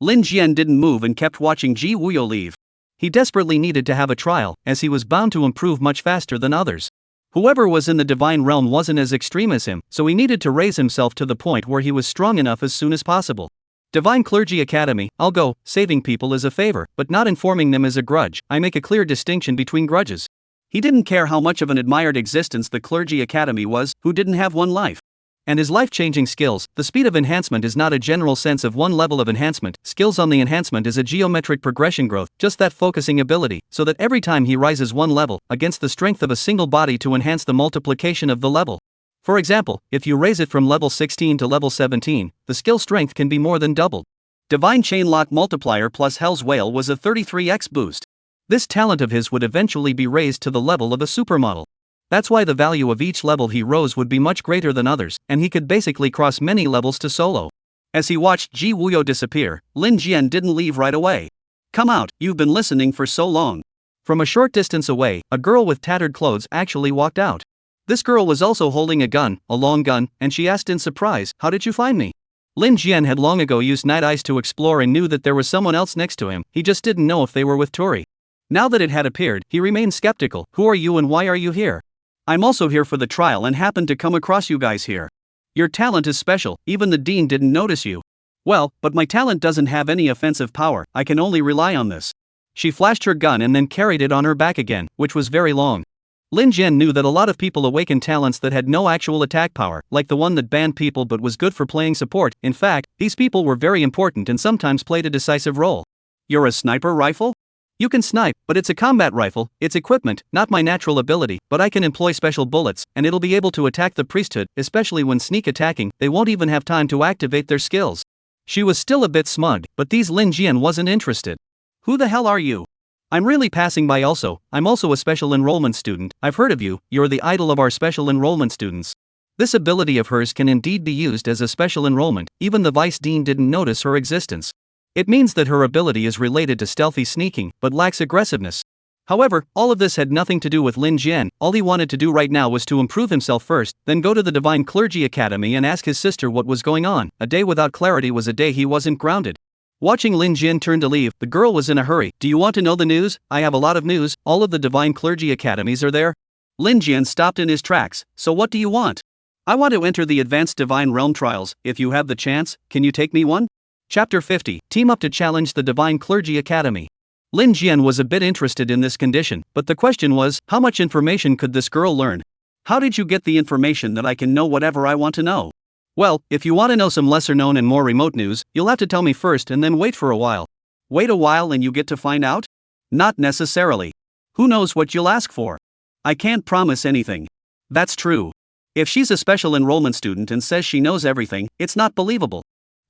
Lin Jian didn't move and kept watching Ji Wuyo leave. He desperately needed to have a trial, as he was bound to improve much faster than others. Whoever was in the Divine Realm wasn't as extreme as him, so he needed to raise himself to the point where he was strong enough as soon as possible. Divine Clergy Academy, I'll go, saving people is a favor, but not informing them is a grudge, I make a clear distinction between grudges. He didn't care how much of an admired existence the Clergy Academy was, who didn't have one life. And his life-changing skills, the speed of enhancement is not a general sense of one level of enhancement, skills on the enhancement is a geometric progression growth, just that focusing ability, so that every time he rises one level, against the strength of a single body to enhance the multiplication of the level. For example, if you raise it from level 16 to level 17, the skill strength can be more than doubled. Divine Chainlock Multiplier plus Hell's Whale was a 33x boost. This talent of his would eventually be raised to the level of a supermodel. That's why the value of each level he rose would be much greater than others, and he could basically cross many levels to solo. As he watched Ji Wuyo disappear, Lin Jian didn't leave right away. Come out, you've been listening for so long. From a short distance away, a girl with tattered clothes actually walked out. This girl was also holding a gun, a long gun, and she asked in surprise, how did you find me? Lin Jian had long ago used night eyes to explore and knew that there was someone else next to him, he just didn't know if they were with Tori. Now that it had appeared, he remained skeptical. Who are you and why are you here? I'm also here for the trial and happened to come across you guys here. Your talent is special, even the dean didn't notice you. Well, but my talent doesn't have any offensive power, I can only rely on this. She flashed her gun and then carried it on her back again, which was very long. Lin Jian knew that a lot of people awaken talents that had no actual attack power, like the one that banned people but was good for playing support. In fact, these people were very important and sometimes played a decisive role. You're a sniper rifle? You can snipe, but it's a combat rifle, it's equipment, not my natural ability, but I can employ special bullets, and it'll be able to attack the priesthood, especially when sneak attacking, they won't even have time to activate their skills. She was still a bit smug, but these Lin Jian wasn't interested. Who the hell are you? I'm really passing by also, I'm also a special enrollment student, I've heard of you, you're the idol of our special enrollment students. This ability of hers can indeed be used as a special enrollment, even the vice dean didn't notice her existence. It means that her ability is related to stealthy sneaking, but lacks aggressiveness. However, all of this had nothing to do with Lin Jian. All he wanted to do right now was to improve himself first, then go to the Divine Clergy Academy and ask his sister what was going on. A day without clarity was a day he wasn't grounded. Watching Lin Jian turn to leave, the girl was in a hurry. Do you want to know the news? I have a lot of news. All of the Divine Clergy Academies are there. Lin Jian stopped in his tracks. So what do you want? I want to enter the Advanced Divine Realm Trials. If you have the chance, can you take me one? Chapter 50. Team up to challenge the Divine Clergy Academy. Lin Jian was a bit interested in this condition, but the question was, how much information could this girl learn? How did you get the information that I can know whatever I want to know? Well, if you want to know some lesser known and more remote news, you'll have to tell me first and then wait for a while. Wait a while and you get to find out? Not necessarily. Who knows what you'll ask for? I can't promise anything. That's true. If she's a special enrollment student and says she knows everything, it's not believable.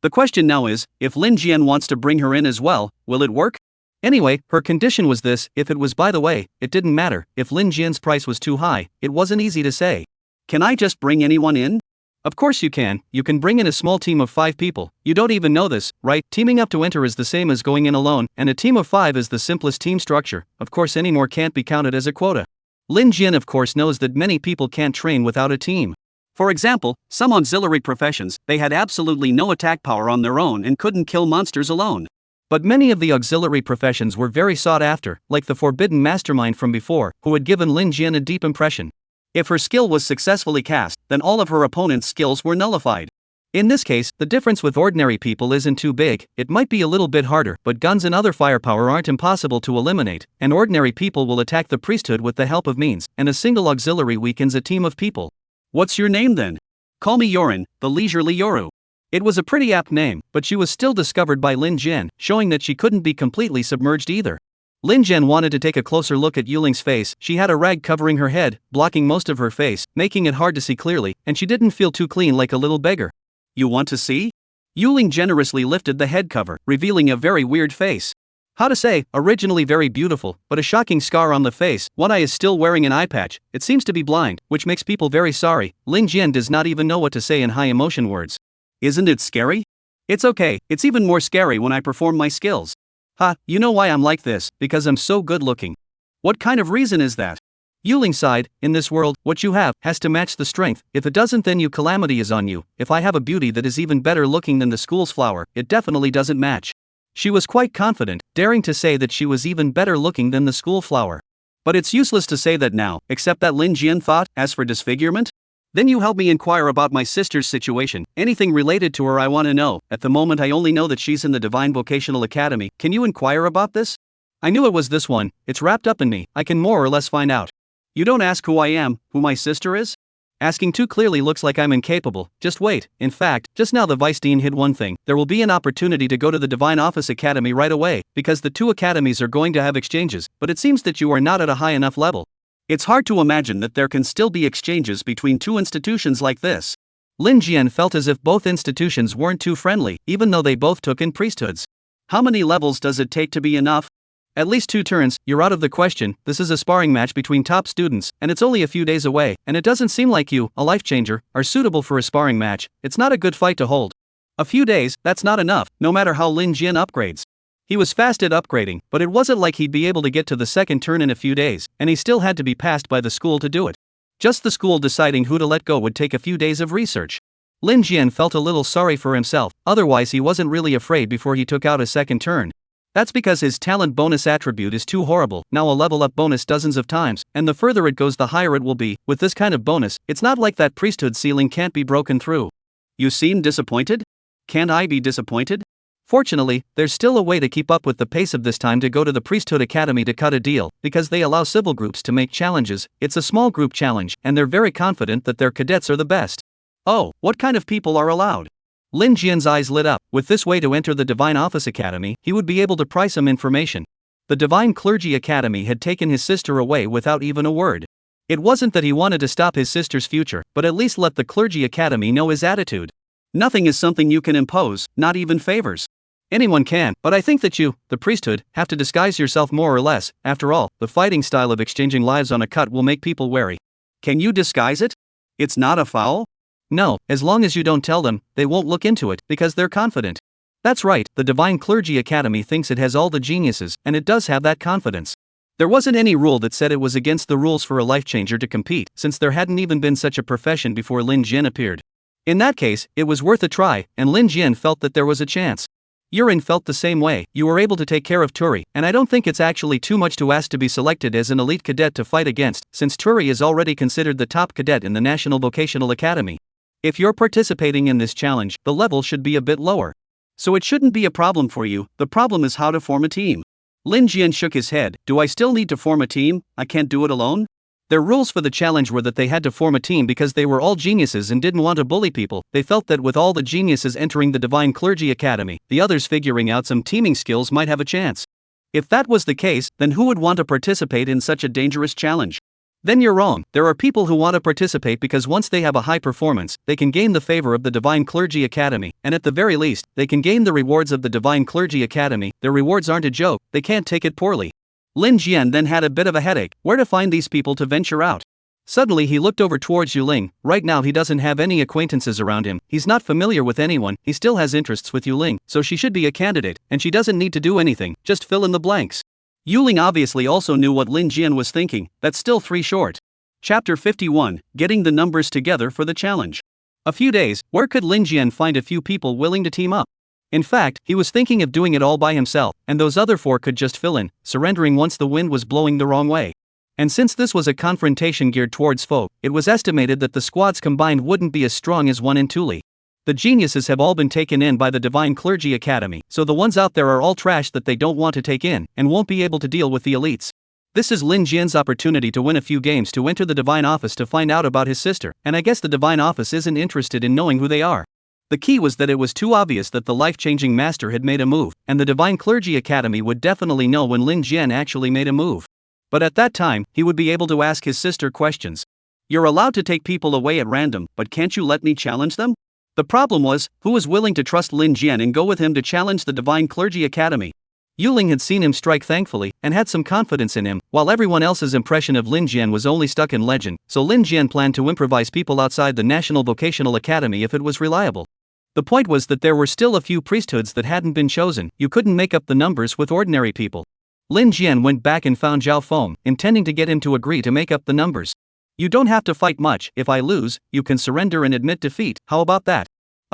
The question now is, if Lin Jian wants to bring her in as well, will it work? Anyway, her condition was this. If it was, by the way, it didn't matter. If Lin Jian's price was too high, it wasn't easy to say. Can I just bring anyone in? Of course you can. You can bring in a small team of 5 people. You don't even know this, right? Teaming up to enter is the same as going in alone, and a team of 5 is the simplest team structure. Of course, any more can't be counted as a quota. Lin Jian of course knows that many people can't train without a team. For example, some auxiliary professions, they had absolutely no attack power on their own and couldn't kill monsters alone. But many of the auxiliary professions were very sought after, like the forbidden mastermind from before, who had given Lin Jian a deep impression. If her skill was successfully cast, then all of her opponent's skills were nullified. In this case, the difference with ordinary people isn't too big. It might be a little bit harder, but guns and other firepower aren't impossible to eliminate, and ordinary people will attack the priesthood with the help of means, and a single auxiliary weakens a team of people. What's your name then? Call me Yorin, the leisurely Yoru. It was a pretty apt name, but she was still discovered by Lin Jian, showing that she couldn't be completely submerged either. Lin Jian wanted to take a closer look at Yuling's face. She had a rag covering her head, blocking most of her face, making it hard to see clearly, and she didn't feel too clean like a little beggar. You want to see? Yuling generously lifted the head cover, revealing a very weird face. How to say, originally very beautiful, but a shocking scar on the face. One eye is still wearing an eye patch. It seems to be blind, which makes people very sorry. Lin Jian does not even know what to say in high emotion words. Isn't it scary? It's okay, it's even more scary when I perform my skills. Ha, you know why I'm like this, because I'm so good looking. What kind of reason is that? Yuling sighed. In this world, what you have has to match the strength. If it doesn't, then calamity is on you. If I have a beauty that is even better looking than the school's flower, it definitely doesn't match. She was quite confident, daring to say that she was even better looking than the school flower. But it's useless to say that now, except that Lin Jian thought. As for disfigurement? Then you help me inquire about my sister's situation. Anything related to her I want to know. At the moment I only know that she's in the Divine Vocational Academy. Can you inquire about this? I knew it was this one. It's wrapped up in me. I can more or less find out. You don't ask who I am, who my sister is? Asking too clearly looks like I'm incapable. Just wait. In fact, just now the Vice Dean hid one thing. There will be an opportunity to go to the Divine Office Academy right away, because the 2 academies are going to have exchanges, but it seems that you are not at a high enough level. It's hard to imagine that there can still be exchanges between 2 institutions like this. Lin Jian felt as if both institutions weren't too friendly, even though they both took in priesthoods. How many levels does it take to be enough? At least 2 turns. You're out of the question. This is a sparring match between top students, and it's only a few days away, and it doesn't seem like you, a life changer, are suitable for a sparring match. It's not a good fight to hold. A few days, that's not enough, no matter how Lin Jian upgrades. He was fast at upgrading, but it wasn't like he'd be able to get to the second turn in a few days, and he still had to be passed by the school to do it. Just the school deciding who to let go would take a few days of research. Lin Jian felt a little sorry for himself, otherwise he wasn't really afraid before he took out a second turn. That's because his talent bonus attribute is too horrible. Now a level up bonus dozens of times, and the further it goes the higher it will be. With this kind of bonus, it's not like that priesthood ceiling can't be broken through. You seem disappointed? Can't I be disappointed? Fortunately, there's still a way to keep up with the pace of this time to go to the Priesthood Academy to cut a deal, because they allow civil groups to make challenges. It's a small group challenge, and they're very confident that their cadets are the best. Oh, what kind of people are allowed? Lin Jian's eyes lit up. With this way to enter the Divine Office Academy, he would be able to pry some information. The Divine Clergy Academy had taken his sister away without even a word. It wasn't that he wanted to stop his sister's future, but at least let the Clergy Academy know his attitude. Nothing is something you can impose, not even favors. Anyone can, but I think that you, the priesthood, have to disguise yourself more or less. After all, the fighting style of exchanging lives on a cut will make people wary. Can you disguise it? It's not a foul? No, as long as you don't tell them, they won't look into it, because they're confident. That's right, the Divine Clergy Academy thinks it has all the geniuses, and it does have that confidence. There wasn't any rule that said it was against the rules for a life changer to compete, since there hadn't even been such a profession before Lin Jian appeared. In that case, it was worth a try, and Lin Jian felt that there was a chance. Yuring felt the same way. You were able to take care of Turi, and I don't think it's actually too much to ask to be selected as an elite cadet to fight against, since Turi is already considered the top cadet in the National Vocational Academy. If you're participating in this challenge, the level should be a bit lower. So it shouldn't be a problem for you. The problem is how to form a team. Lin Jian shook his head. Do I still need to form a team? I can't do it alone? Their rules for the challenge were that they had to form a team because they were all geniuses and didn't want to bully people. They felt that with all the geniuses entering the Divine Clergy Academy, the others figuring out some teaming skills might have a chance. If that was the case, then who would want to participate in such a dangerous challenge? Then you're wrong. There are people who want to participate because once they have a high performance, they can gain the favor of the Divine Clergy Academy, and at the very least, they can gain the rewards of the Divine Clergy Academy. Their rewards aren't a joke, they can't take it poorly. Lin Jian then had a bit of a headache. Where to find these people to venture out? Suddenly he looked over towards Yuling. Right now he doesn't have any acquaintances around him, he's not familiar with anyone, he still has interests with Yuling, so she should be a candidate, and she doesn't need to do anything, just fill in the blanks. Yuling obviously also knew what Lin Jian was thinking. That's still 3 short. Chapter 51, Getting the Numbers Together for the Challenge. A few days, where could Lin Jian find a few people willing to team up? In fact, he was thinking of doing it all by himself, and those other 4 could just fill in, surrendering once the wind was blowing the wrong way. And since this was a confrontation geared towards folk, it was estimated that the squads combined wouldn't be as strong as one in Tuli. The geniuses have all been taken in by the Divine Clergy Academy, so the ones out there are all trash that they don't want to take in, and won't be able to deal with the elites. This is Lin Jian's opportunity to win a few games to enter the Divine Office to find out about his sister, and I guess the Divine Office isn't interested in knowing who they are. The key was that it was too obvious that the life-changing master had made a move, and the Divine Clergy Academy would definitely know when Lin Jian actually made a move. But at that time, he would be able to ask his sister questions. You're allowed to take people away at random, but can't you let me challenge them? The problem was, who was willing to trust Lin Jian and go with him to challenge the Divine Clergy Academy? Yuling had seen him strike thankfully, and had some confidence in him, while everyone else's impression of Lin Jian was only stuck in legend, so Lin Jian planned to improvise people outside the National Vocational Academy if it was reliable. The point was that there were still a few priesthoods that hadn't been chosen. You couldn't make up the numbers with ordinary people. Lin Jian went back and found Zhao Feng, intending to get him to agree to make up the numbers. You don't have to fight much. If I lose, you can surrender and admit defeat. How about that?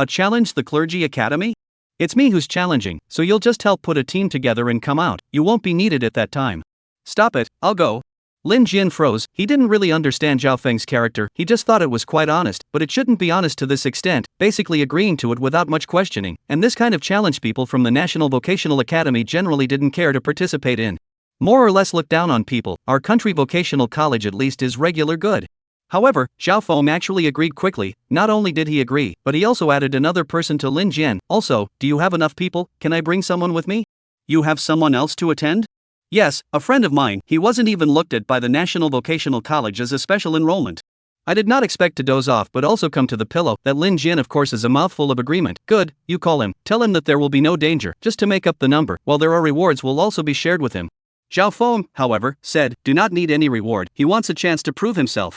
Challenge the Clergy Academy? It's me who's challenging, so you'll just help put a team together and come out. You won't be needed at that time. Stop it, I'll go. Lin Jian froze. He didn't really understand Zhao Feng's character, he just thought it was quite honest, but it shouldn't be honest to this extent, basically agreeing to it without much questioning, and this kind of challenge people from the National Vocational Academy generally didn't care to participate in. More or less look down on people. Our country vocational college at least is regular good. However, Zhao Feng actually agreed quickly. Not only did he agree, but he also added another person to Lin Jian. Also, do you have enough people? Can I bring someone with me? You have someone else to attend? Yes, a friend of mine. He wasn't even looked at by the National Vocational College as a special enrollment. I did not expect to doze off but also come to the pillow. That Lin Jian of course is a mouthful of agreement. Good, you call him. Tell him that there will be no danger, just to make up the number, while there are rewards will also be shared with him. Zhao Feng, however, said, do not need any reward, he wants a chance to prove himself.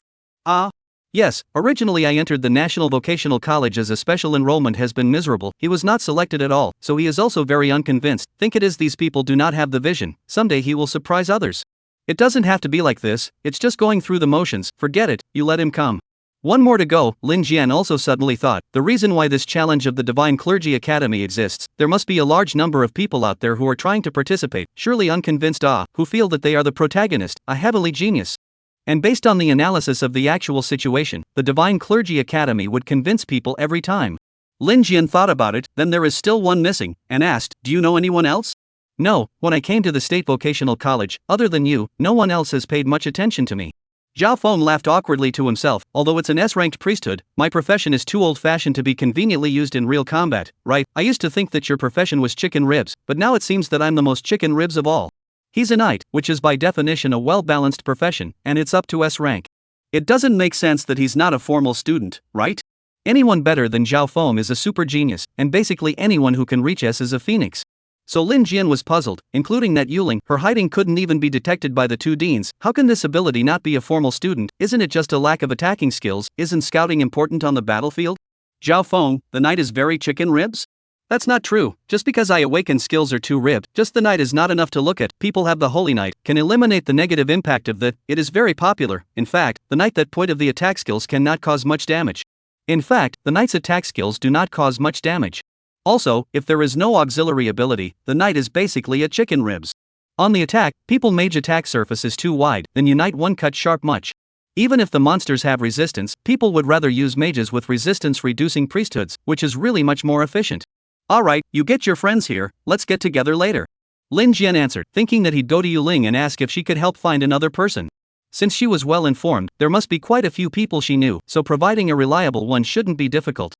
Yes, originally I entered the National Vocational College as a special enrollment has been miserable, he was not selected at all, so he is also very unconvinced. Think it is these people do not have the vision, someday he will surprise others. It doesn't have to be like this, it's just going through the motions, forget it, you let him come. One more to go, Lin Jian also suddenly thought, the reason why this challenge of the Divine Clergy Academy exists, there must be a large number of people out there who are trying to participate, surely unconvinced who feel that they are the protagonist, a heavenly genius. And based on the analysis of the actual situation, the Divine Clergy Academy would convince people every time. Lin Jian thought about it, then there is still one missing, and asked, do you know anyone else? No, when I came to the State Vocational College, other than you, no one else has paid much attention to me. Zhao Feng laughed awkwardly to himself. Although it's an S-ranked priesthood, my profession is too old-fashioned to be conveniently used in real combat, right? I used to think that your profession was chicken ribs, but now it seems that I'm the most chicken ribs of all. He's a knight, which is by definition a well-balanced profession, and it's up to S rank. It doesn't make sense that he's not a formal student, right? Anyone better than Zhao Feng is a super genius, and basically anyone who can reach S is a phoenix. So Lin Jian was puzzled, including that Yuling, her hiding couldn't even be detected by the 2 deans. How can this ability not be a formal student? Isn't it just a lack of attacking skills? Isn't scouting important on the battlefield? Zhao Feng, the knight is very chicken ribs? That's not true. Just because I awaken skills are too ribbed, just the knight is not enough to look at. People have the holy knight, can eliminate the negative impact of the, it is very popular. In fact, the knight that point of the attack skills cannot cause much damage. In fact, the knight's attack skills do not cause much damage. Also, if there is no auxiliary ability, the knight is basically a chicken ribs. On the attack, people mage attack surface is too wide, then unite one cut sharp much. Even if the monsters have resistance, people would rather use mages with resistance reducing priesthoods, which is really much more efficient. Alright, you get your friends here, let's get together later. Lin Jian answered, thinking that he'd go to Yuling and ask if she could help find another person. Since she was well informed, there must be quite a few people she knew, so providing a reliable one shouldn't be difficult.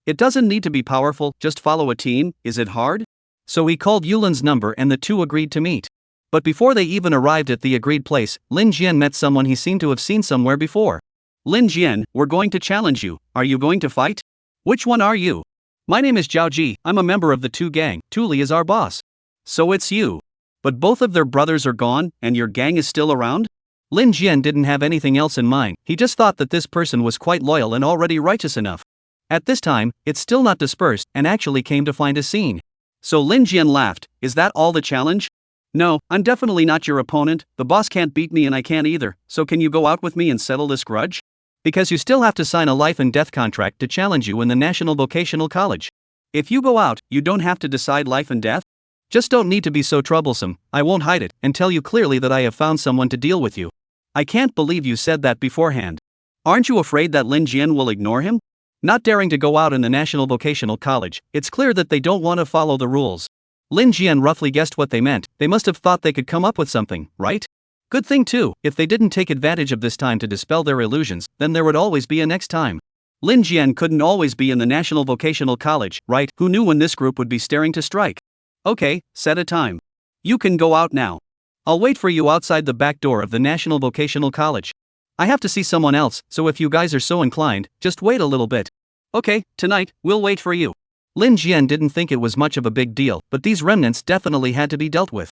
It doesn't need to be powerful, just follow a team. Is it hard? So he called Yulin's number and the two agreed to meet. But before they even arrived at the agreed place, Lin Jian met someone he seemed to have seen somewhere before. Lin Jian, we're going to challenge you. Are you going to fight? Which one are you? My name is Zhao Ji, I'm a member of the two gang, Tuli is our boss. So it's you. But both of their brothers are gone, and your gang is still around? Lin Jian didn't have anything else in mind, he just thought that this person was quite loyal and already righteous enough. At this time, it's still not dispersed, and actually came to find a scene. So Lin Jian laughed, is that all the challenge? No, I'm definitely not your opponent, the boss can't beat me and I can't either, so can you go out with me and settle this grudge? Because you still have to sign a life and death contract to challenge you in the National Vocational College. If you go out, you don't have to decide life and death? Just don't need to be so troublesome, I won't hide it, and tell you clearly that I have found someone to deal with you. I can't believe you said that beforehand. Aren't you afraid that Lin Jian will ignore him? Not daring to go out in the National Vocational College, it's clear that they don't want to follow the rules. Lin Jian roughly guessed what they meant, they must have thought they could come up with something, right? Good thing too, if they didn't take advantage of this time to dispel their illusions, then there would always be a next time. Lin Jian couldn't always be in the National Vocational College, right? Who knew when this group would be staring to strike? Okay, set a time. You can go out now. I'll wait for you outside the back door of the National Vocational College. I have to see someone else, so if you guys are so inclined, just wait a little bit. Okay, tonight, we'll wait for you. Lin Jian didn't think it was much of a big deal, but these remnants definitely had to be dealt with.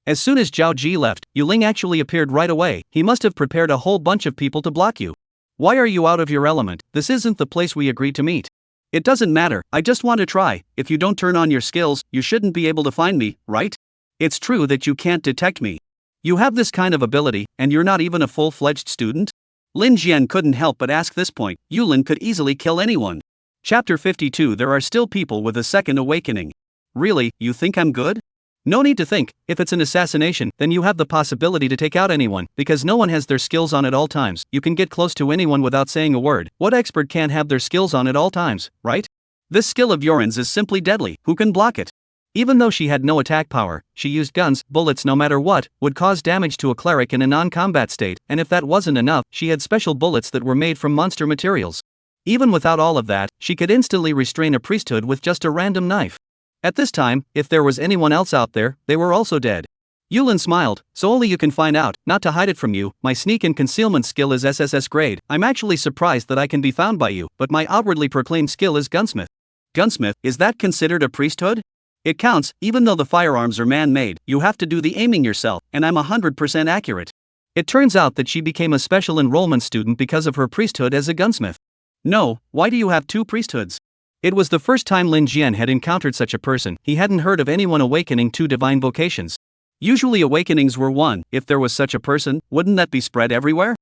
As soon as Zhao Ji left, Yuling actually appeared right away, he must have prepared a whole bunch of people to block you. Why are you out of your element? This isn't the place we agreed to meet. It doesn't matter, I just want to try, if you don't turn on your skills, you shouldn't be able to find me, right? It's true that you can't detect me. You have this kind of ability, and you're not even a full-fledged student? Lin Jian couldn't help but ask this point, Yulin could easily kill anyone. Chapter 52 There are still people with a second awakening. Really, you think I'm good? No need to think, if it's an assassination, then you have the possibility to take out anyone, because no one has their skills on at all times, you can get close to anyone without saying a word. What expert can't have their skills on at all times, right? This skill of Yorin's is simply deadly, who can block it? Even though she had no attack power, she used guns, bullets no matter what, would cause damage to a cleric in a non-combat state, and if that wasn't enough, she had special bullets that were made from monster materials. Even without all of that, she could instantly restrain a priesthood with just a random knife. At this time, if there was anyone else out there, they were also dead. Yulin smiled, so only you can find out, not to hide it from you, my sneak and concealment skill is SSS grade, I'm actually surprised that I can be found by you, but my outwardly proclaimed skill is gunsmith. Gunsmith, is that considered a priesthood? It counts, even though the firearms are man-made, you have to do the aiming yourself, and I'm 100% accurate. It turns out that she became a special enrollment student because of her priesthood as a gunsmith. No, why do you have two priesthoods? It was the first time Lin Jian had encountered such a person, he hadn't heard of anyone awakening two divine vocations. Usually awakenings were one, if there was such a person, wouldn't that be spread everywhere?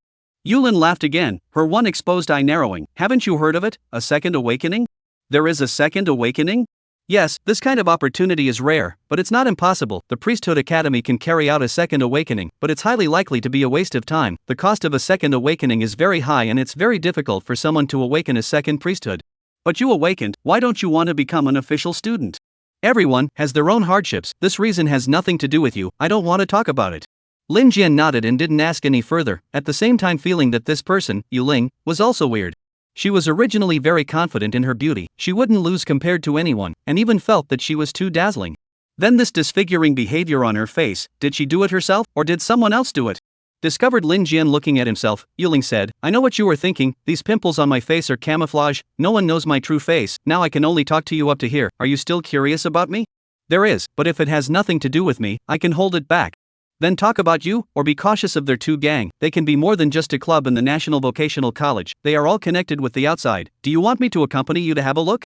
Yulin laughed again, her one exposed eye narrowing, haven't you heard of it, a second awakening? There is a second awakening? Yes, this kind of opportunity is rare, but it's not impossible. The Priesthood Academy can carry out a second awakening, but it's highly likely to be a waste of time. The cost of a second awakening is very high and it's very difficult for someone to awaken a second priesthood. But you awakened, why don't you want to become an official student? Everyone has their own hardships, this reason has nothing to do with you, I don't want to talk about it. Lin Jian nodded and didn't ask any further, at the same time feeling that this person, Yuling, was also weird. She was originally very confident in her beauty, she wouldn't lose compared to anyone, and even felt that she was too dazzling. Then this disfiguring behavior on her face, did she do it herself, or did someone else do it? Discovered Lin Jian looking at himself, Yuling said, I know what you were thinking, these pimples on my face are camouflage, no one knows my true face, now I can only talk to you up to here, are you still curious about me? There is, but if it has nothing to do with me, I can hold it back. Then talk about you, or be cautious of their two gang, they can be more than just a club in the National Vocational College, they are all connected with the outside, do you want me to accompany you to have a look?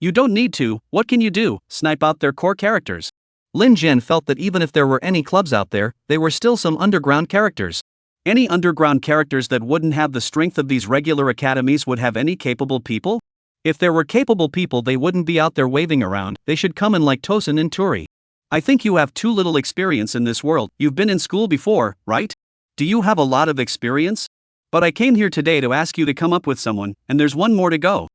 You don't need to, what can you do? Snipe out their core characters. Lin Jian felt that even if there were any clubs out there, they were still some underground characters. Any underground characters that wouldn't have the strength of these regular academies would have any capable people? If there were capable people, they wouldn't be out there waving around, they should come in like Tosin and Turi. I think you have too little experience in this world. You've been in school before, right? Do you have a lot of experience? But I came here today to ask you to come up with someone, and there's one more to go.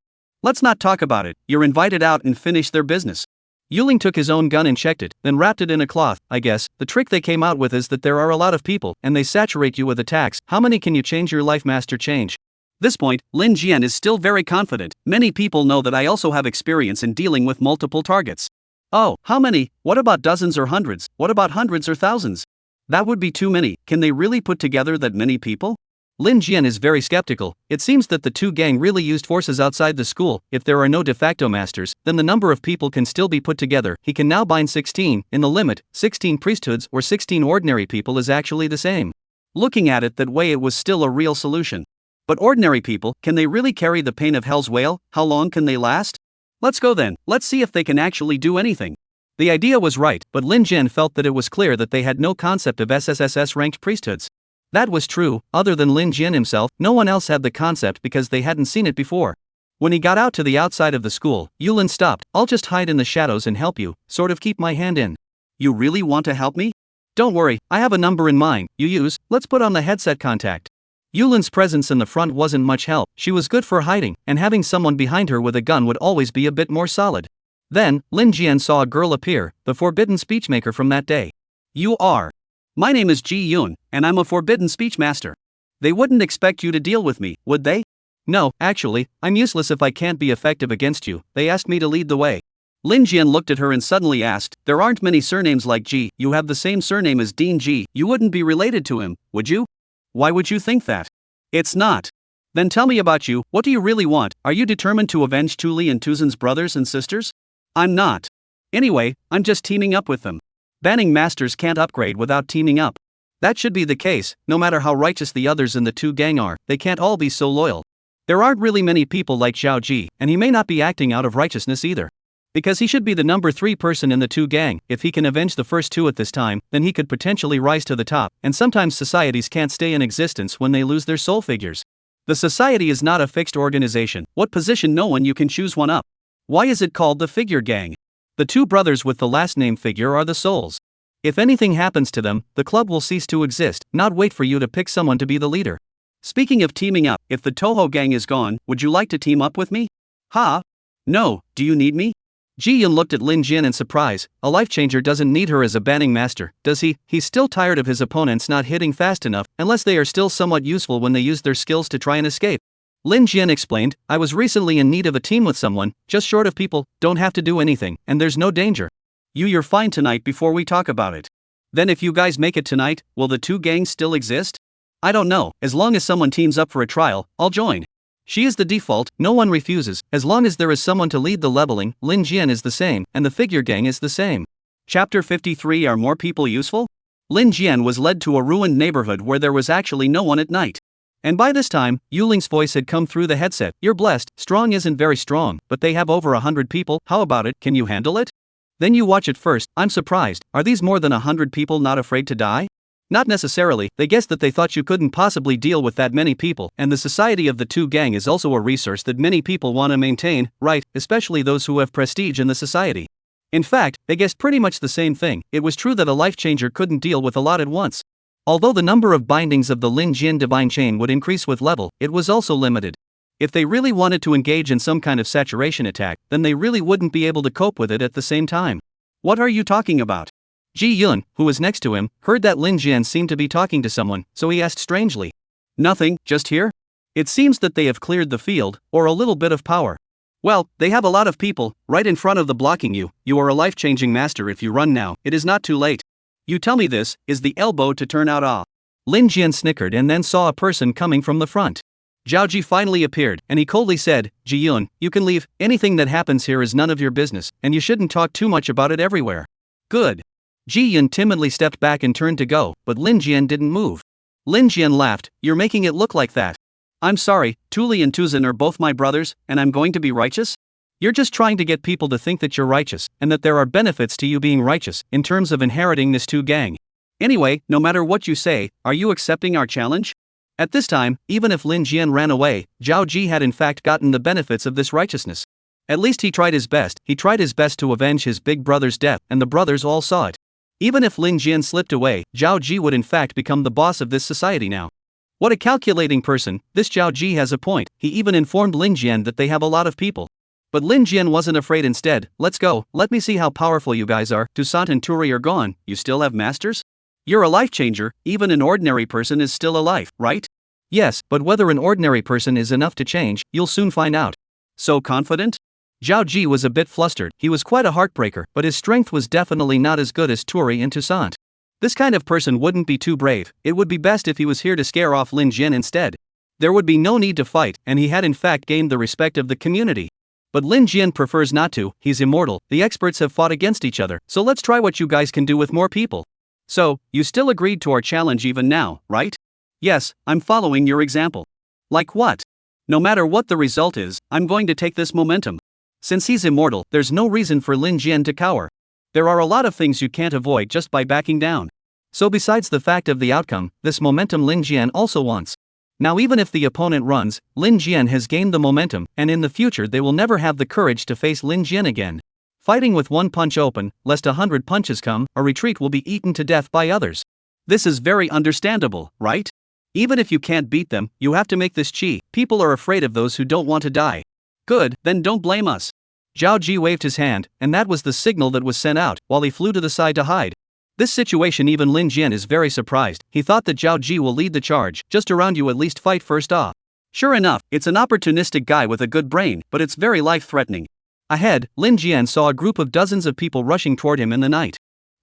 Let's not talk about it, you're invited out and finish their business. Yuling took his own gun and checked it, then wrapped it in a cloth. I guess the trick they came out with is that there are a lot of people, and they saturate you with attacks. How many can you change your life, master? Change. This point, Lin Jian is still very confident. Many people know that I also have experience in dealing with multiple targets. Oh, how many? What about dozens or hundreds? What about hundreds or thousands? That would be too many. Can they really put together that many people? Lin Jian is very skeptical. It seems that the two gang really used forces outside the school. If there are no de facto masters, then the number of people can still be put together. He can now bind 16, in the limit, 16 priesthoods or 16 ordinary people is actually the same. Looking at it that way, it was still a real solution. But ordinary people, can they really carry the pain of Hell's Whale? How long can they last? Let's go then, let's see if they can actually do anything. The idea was right, but Lin Jian felt that it was clear that they had no concept of SSSS ranked priesthoods. That was true, other than Lin Jian himself, no one else had the concept because they hadn't seen it before. When he got out to the outside of the school, Yulin stopped. I'll just hide in the shadows and help you, sort of keep my hand in. You really want to help me? Don't worry, I have a number in mind. You use, let's put on the headset contact. Yulin's presence in the front wasn't much help. She was good for hiding, and having someone behind her with a gun would always be a bit more solid. Then, Lin Jian saw a girl appear, the forbidden speechmaker from that day. You are. My name is Ji Yun, and I'm a forbidden speech master. They wouldn't expect you to deal with me, would they? No, actually, I'm useless if I can't be effective against you. They asked me to lead the way. Lin Jian looked at her and suddenly asked, there aren't many surnames like Ji. You have the same surname as Dean Ji. You wouldn't be related to him, would you? Why would you think that? It's not. Then tell me about you. What do you really want? Are you determined to avenge Tuli and Tuzin's brothers and sisters? I'm not. Anyway, I'm just teaming up with them. Banning masters can't upgrade without teaming up. That should be the case. No matter how righteous the others in the two gang are, they can't all be so loyal. There aren't really many people like Xiao Ji, and he may not be acting out of righteousness either. Because he should be the number 3 person in the two gang. If he can avenge the first two at this time, then he could potentially rise to the top, and sometimes societies can't stay in existence when they lose their soul figures. The society is not a fixed organization. What position? No one, you can choose one up. Why is it called the figure gang? The two brothers with the last name figure are the souls. If anything happens to them, the club will cease to exist, not wait for you to pick someone to be the leader. Speaking of teaming up, if the Toho gang is gone, would you like to team up with me? Ha? No, do you need me? Ji Yun looked at Lin Jian in surprise. A life changer doesn't need her as a banning master, does he? He's still tired of his opponents not hitting fast enough, unless they are still somewhat useful when they use their skills to try and escape. Lin Jian explained, I was recently in need of a team with someone, just short of people, don't have to do anything, and there's no danger. You're fine tonight before we talk about it. Then if you guys make it tonight, will the two gangs still exist? I don't know, as long as someone teams up for a trial, I'll join. She is the default, no one refuses, as long as there is someone to lead the leveling. Lin Jian is the same, and the figure gang is the same. Chapter 53. Are more people useful? Lin Jian was led to a ruined neighborhood where there was actually no one at night. And by this time, Yuling's voice had come through the headset. You're blessed, strong isn't very strong, but they have over 100 people. How about it, can you handle it? Then you watch it first. I'm surprised, are these more than 100 people not afraid to die? Not necessarily, they guessed that they thought you couldn't possibly deal with that many people, and the society of the two gang is also a resource that many people want to maintain, right, especially those who have prestige in the society. In fact, they guessed pretty much the same thing. It was true that a life changer couldn't deal with a lot at once. Although the number of bindings of the Lin Jian divine chain would increase with level, it was also limited. If they really wanted to engage in some kind of saturation attack, then they really wouldn't be able to cope with it at the same time. What are you talking about? Ji Yun, who was next to him, heard that Lin Jian seemed to be talking to someone, so he asked strangely. Nothing, just here? It seems that they have cleared the field, or a little bit of power. Well, they have a lot of people, right in front of the blocking you. You are a life-changing master if you run now, it is not too late. You tell me this, is the elbow to turn out ah? Lin Jian snickered and then saw a person coming from the front. Zhao Ji finally appeared, and he coldly said, Ji Yun, you can leave, anything that happens here is none of your business, and you shouldn't talk too much about it everywhere. Good. Ji Yun timidly stepped back and turned to go, but Lin Jian didn't move. Lin Jian laughed, you're making it look like that. I'm sorry, Tuli and Tuzin are both my brothers, and I'm going to be righteous? You're just trying to get people to think that you're righteous, and that there are benefits to you being righteous, in terms of inheriting this two gang. Anyway, no matter what you say, are you accepting our challenge? At this time, even if Lin Jian ran away, Zhao Ji had in fact gotten the benefits of this righteousness. At least he tried his best to avenge his big brother's death, and the brothers all saw it. Even if Lin Jian slipped away, Zhao Ji would in fact become the boss of this society now. What a calculating person, this Zhao Ji has a point. He even informed Lin Jian that they have a lot of people. But Lin Jian wasn't afraid. Instead, let's go, let me see how powerful you guys are. Toussaint and Turi are gone, you still have masters? You're a life changer, even an ordinary person is still alive, right? Yes, but whether an ordinary person is enough to change, you'll soon find out. So confident? Zhao Ji was a bit flustered. He was quite a heartbreaker, but his strength was definitely not as good as Turi and Toussaint. This kind of person wouldn't be too brave. It would be best if he was here to scare off Lin Jian instead. There would be no need to fight, and he had in fact gained the respect of the community. But Lin Jian prefers not to. He's immortal. The experts have fought against each other, so let's try what you guys can do with more people. So, you still agreed to our challenge even now, right? Yes, I'm following your example. Like what? No matter what the result is, I'm going to take this momentum. Since he's immortal, there's no reason for Lin Jian to cower. There are a lot of things you can't avoid just by backing down. So besides the fact of the outcome, this momentum Lin Jian also wants. Now even if the opponent runs, Lin Jian has gained the momentum, and in the future they will never have the courage to face Lin Jian again. Fighting with one punch open, lest 100 punches come, a retreat will be eaten to death by others. This is very understandable, right? Even if you can't beat them, you have to make this chi. People are afraid of those who don't want to die. Good, then don't blame us. Zhao Ji waved his hand, and that was the signal that was sent out, while he flew to the side to hide. This situation even Lin Jian is very surprised. He thought that Zhao Ji will lead the charge. Just around you at least fight first off. Sure enough, it's an opportunistic guy with a good brain, but it's very life-threatening. Ahead, Lin Jian saw a group of dozens of people rushing toward him in the night.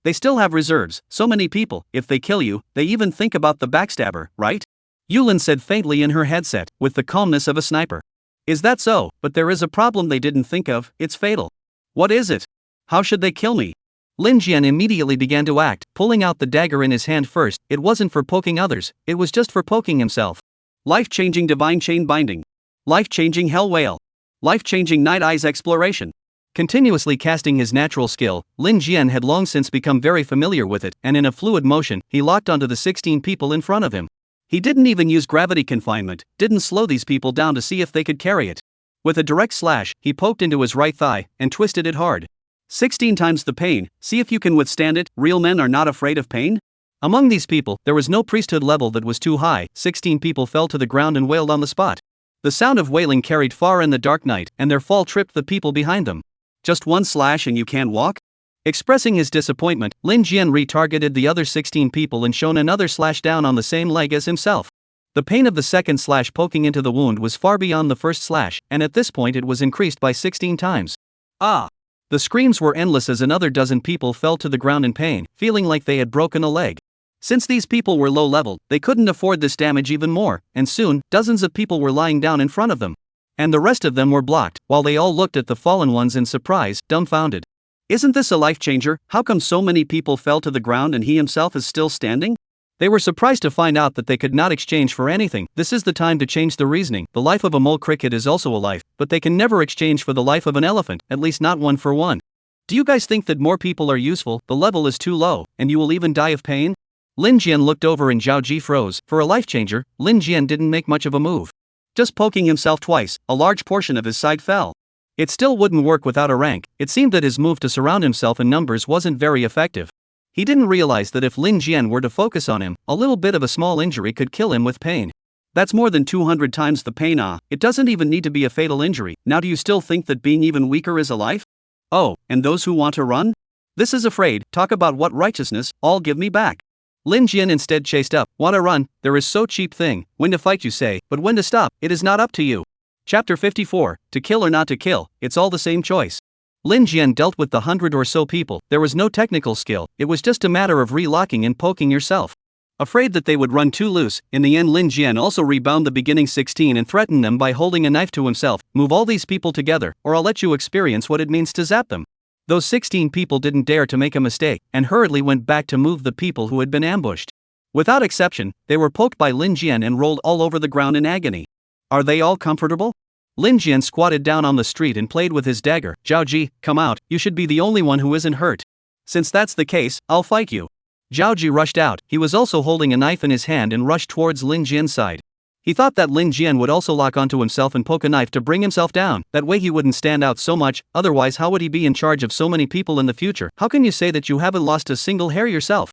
They still have reserves, so many people. If they kill you, they even think about the backstabber, right? Yulin said faintly in her headset, with the calmness of a sniper. Is that so? But there is a problem they didn't think of. It's fatal. What is it? How should they kill me? Lin Jian immediately began to act, pulling out the dagger in his hand first. It wasn't for poking others, it was just for poking himself. Life-changing divine chain binding. Life-changing hell whale. Life-changing night eyes exploration. Continuously casting his natural skill, Lin Jian had long since become very familiar with it, and in a fluid motion, he locked onto the 16 people in front of him. He didn't even use gravity confinement, didn't slow these people down to see if they could carry it. With a direct slash, he poked into his right thigh, and twisted it hard. 16 times the pain, see if you can withstand it. Real men are not afraid of pain? Among these people, there was no priesthood level that was too high. 16 people fell to the ground and wailed on the spot. The sound of wailing carried far in the dark night, and their fall tripped the people behind them. Just one slash and you can't walk? Expressing his disappointment, Lin Jian retargeted the other 16 people and shone another slash down on the same leg as himself. The pain of the second slash poking into the wound was far beyond the first slash, and at this point it was increased by 16 times. Ah! The screams were endless as another dozen people fell to the ground in pain, feeling like they had broken a leg. Since these people were low-level, they couldn't afford this damage even more, and soon, dozens of people were lying down in front of them. And the rest of them were blocked, while they all looked at the fallen ones in surprise, dumbfounded. Isn't this a life changer? How come so many people fell to the ground and he himself is still standing? They were surprised to find out that they could not exchange for anything. This is the time to change the reasoning. The life of a mole cricket is also a life, but they can never exchange for the life of an elephant, at least not one for one. Do you guys think that more people are useful? The level is too low, and you will even die of pain? Lin Jian looked over and Zhao Ji froze. For a life changer, Lin Jian didn't make much of a move. Just poking himself twice, a large portion of his side fell. It still wouldn't work without a rank. It seemed that his move to surround himself in numbers wasn't very effective. He didn't realize that if Lin Jian were to focus on him, a little bit of a small injury could kill him with pain. That's more than 200 times the pain. It doesn't even need to be a fatal injury. Now do you still think that being even weaker is a life? Oh, and those who want to run? This is afraid. Talk about what righteousness, all give me back. Lin Jian instead chased up. Want to run? There is so cheap thing. When to fight you say, but when to stop, it is not up to you. Chapter 54, to kill or not to kill, it's all the same choice. Lin Jian dealt with the 100 or so people. There was no technical skill, it was just a matter of relocking and poking yourself. Afraid that they would run too loose, in the end Lin Jian also rebound the beginning 16 and threatened them by holding a knife to himself. Move all these people together, or I'll let you experience what it means to zap them. Those 16 people didn't dare to make a mistake, and hurriedly went back to move the people who had been ambushed. Without exception, they were poked by Lin Jian and rolled all over the ground in agony. Are they all comfortable? Lin Jian squatted down on the street and played with his dagger. Zhao Ji, come out, you should be the only one who isn't hurt. Since that's the case, I'll fight you. Zhao Ji rushed out, he was also holding a knife in his hand and rushed towards Lin Jian's side. He thought that Lin Jian would also lock onto himself and poke a knife to bring himself down, that way he wouldn't stand out so much, otherwise how would he be in charge of so many people in the future? How can you say that you haven't lost a single hair yourself?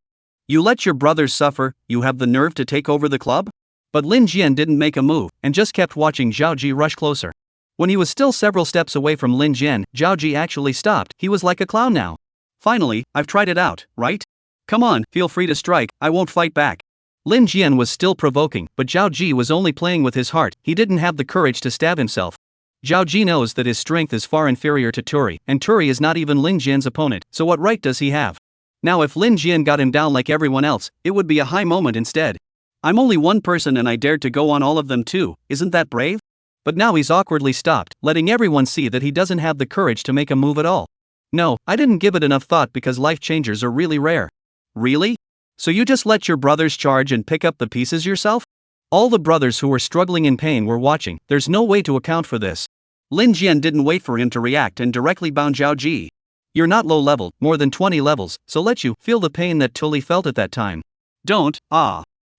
You let your brothers suffer, you have the nerve to take over the club? But Lin Jian didn't make a move, and just kept watching Zhao Ji rush closer. When he was still several steps away from Lin Jian, Zhao Ji actually stopped, he was like a clown now. Finally, I've tried it out, right? Come on, feel free to strike, I won't fight back. Lin Jian was still provoking, but Zhao Ji was only playing with his heart, he didn't have the courage to stab himself. Zhao Ji knows that his strength is far inferior to Turi, and Turi is not even Lin Jian's opponent, so what right does he have? Now if Lin Jian got him down like everyone else, it would be a high moment instead. I'm only one person and I dared to go on all of them too, isn't that brave? But now he's awkwardly stopped, letting everyone see that he doesn't have the courage to make a move at all. No, I didn't give it enough thought because life changers are really rare. Really? So you just let your brothers charge and pick up the pieces yourself? All the brothers who were struggling in pain were watching, there's no way to account for this. Lin Jian didn't wait for him to react and directly bound Zhao Ji. You're not low level, more than 20 levels, so let you feel the pain that Tully felt at that time. Don't,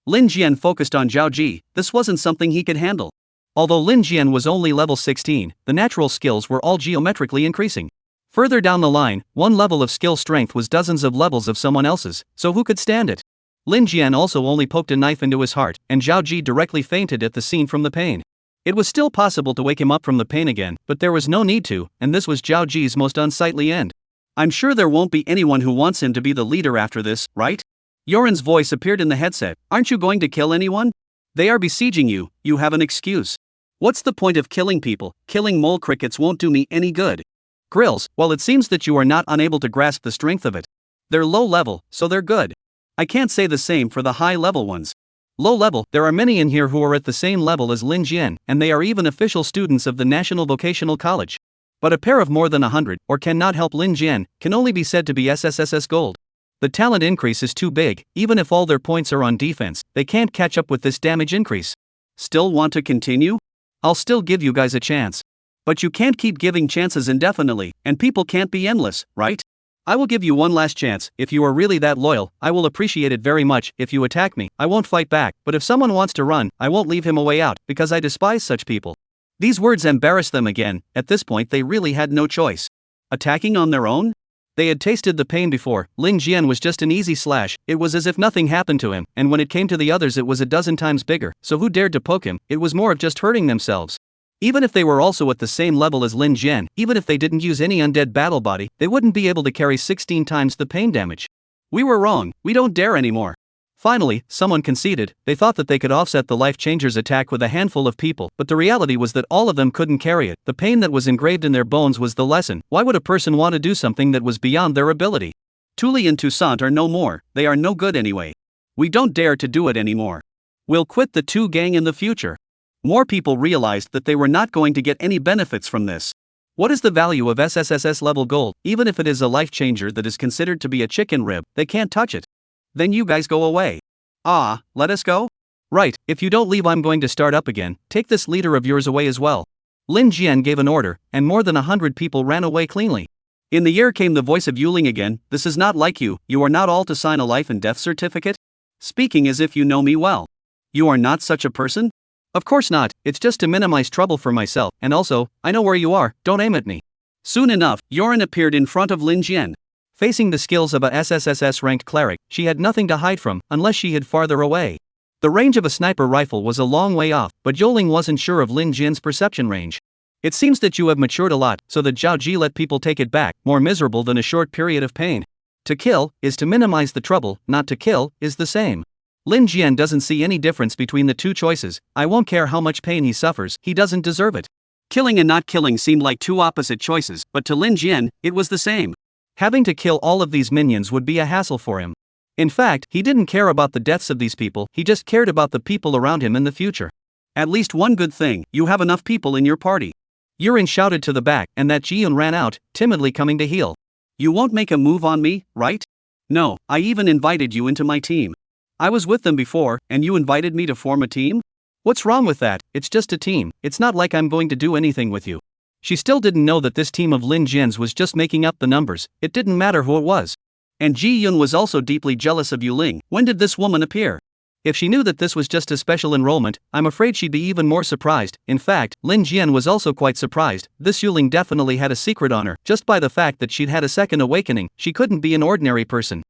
Lin Jian focused on Zhao Ji, this wasn't something he could handle. Although Lin Jian was only level 16, the natural skills were all geometrically increasing. Further down the line, one level of skill strength was dozens of levels of someone else's, so who could stand it? Lin Jian also only poked a knife into his heart, and Zhao Ji directly fainted at the scene from the pain. It was still possible to wake him up from the pain again, but there was no need to, and this was Zhao Ji's most unsightly end. I'm sure there won't be anyone who wants him to be the leader after this, right? Yoren's voice appeared in the headset. Aren't you going to kill anyone? They are besieging you, you have an excuse. What's the point of killing people? Killing mole crickets won't do me any good. Grills, well it seems that you are not unable to grasp the strength of it. They're low level, so they're good. I can't say the same for the high level ones. Low level, there are many in here who are at the same level as Lin Jian, and they are even official students of the National Vocational College. But a pair of more than 100, or cannot help Lin Jian, can only be said to be SSSS gold. The talent increase is too big, even if all their points are on defense, they can't catch up with this damage increase. Still want to continue? I'll still give you guys a chance. But you can't keep giving chances indefinitely, and people can't be endless, right? I will give you one last chance. If you are really that loyal, I will appreciate it very much. If you attack me, I won't fight back, but if someone wants to run, I won't leave him a way out, because I despise such people. These words embarrassed them again. At this point they really had no choice. Attacking on their own? They had tasted the pain before. Lin Jian was just an easy slash, it was as if nothing happened to him, and when it came to the others it was a dozen times bigger, so who dared to poke him? It was more of just hurting themselves. Even if they were also at the same level as Lin Jian, even if they didn't use any undead battle body, they wouldn't be able to carry 16 times the pain damage. We were wrong, we don't dare anymore. Finally, someone conceded. They thought that they could offset the Life Changer's attack with a handful of people, but the reality was that all of them couldn't carry it. The pain that was engraved in their bones was the lesson. Why would a person want to do something that was beyond their ability? Tuli and Toussaint are no more, they are no good anyway. We don't dare to do it anymore. We'll quit the two gang in the future. More people realized that they were not going to get any benefits from this. What is the value of SSSS level gold? Even if it is a life changer that is considered to be a chicken rib, they can't touch it. Then you guys go away. Let us go? Right, if you don't leave I'm going to start up again. Take this leader of yours away as well. Lin Jian gave an order, and more than 100 people ran away cleanly. In the ear came the voice of Yuling again. This is not like you, you are not all to sign a life and death certificate? Speaking as if you know me well. You are not such a person? Of course not, it's just to minimize trouble for myself, and also, I know where you are, don't aim at me. Soon enough, Yoren appeared in front of Lin Jian. Facing the skills of a SSSS ranked cleric, she had nothing to hide from, unless she hid farther away. The range of a sniper rifle was a long way off, but Yoling wasn't sure of Lin Jian's perception range. It seems that you have matured a lot, so that Zhao Ji let people take it back, more miserable than a short period of pain. To kill, is to minimize the trouble, not to kill, is the same. Lin Jian doesn't see any difference between the two choices. I won't care how much pain he suffers, he doesn't deserve it. Killing and not killing seemed like two opposite choices, but to Lin Jian, it was the same. Having to kill all of these minions would be a hassle for him. In fact, he didn't care about the deaths of these people, he just cared about the people around him in the future. At least one good thing, you have enough people in your party. Yurin shouted to the back, and that Jiyun ran out, timidly coming to heal. You won't make a move on me, right? No, I even invited you into my team. I was with them before, and you invited me to form a team? What's wrong with that? It's just a team, it's not like I'm going to do anything with you. She still didn't know that this team of Lin Jian's was just making up the numbers, it didn't matter who it was. And Ji Yun was also deeply jealous of Yu Ling. When did this woman appear? If she knew that this was just a special enrollment, I'm afraid she'd be even more surprised. In fact, Lin Jian was also quite surprised. This Yu Ling definitely had a secret on her. Just by the fact that she'd had a second awakening, she couldn't be an ordinary person.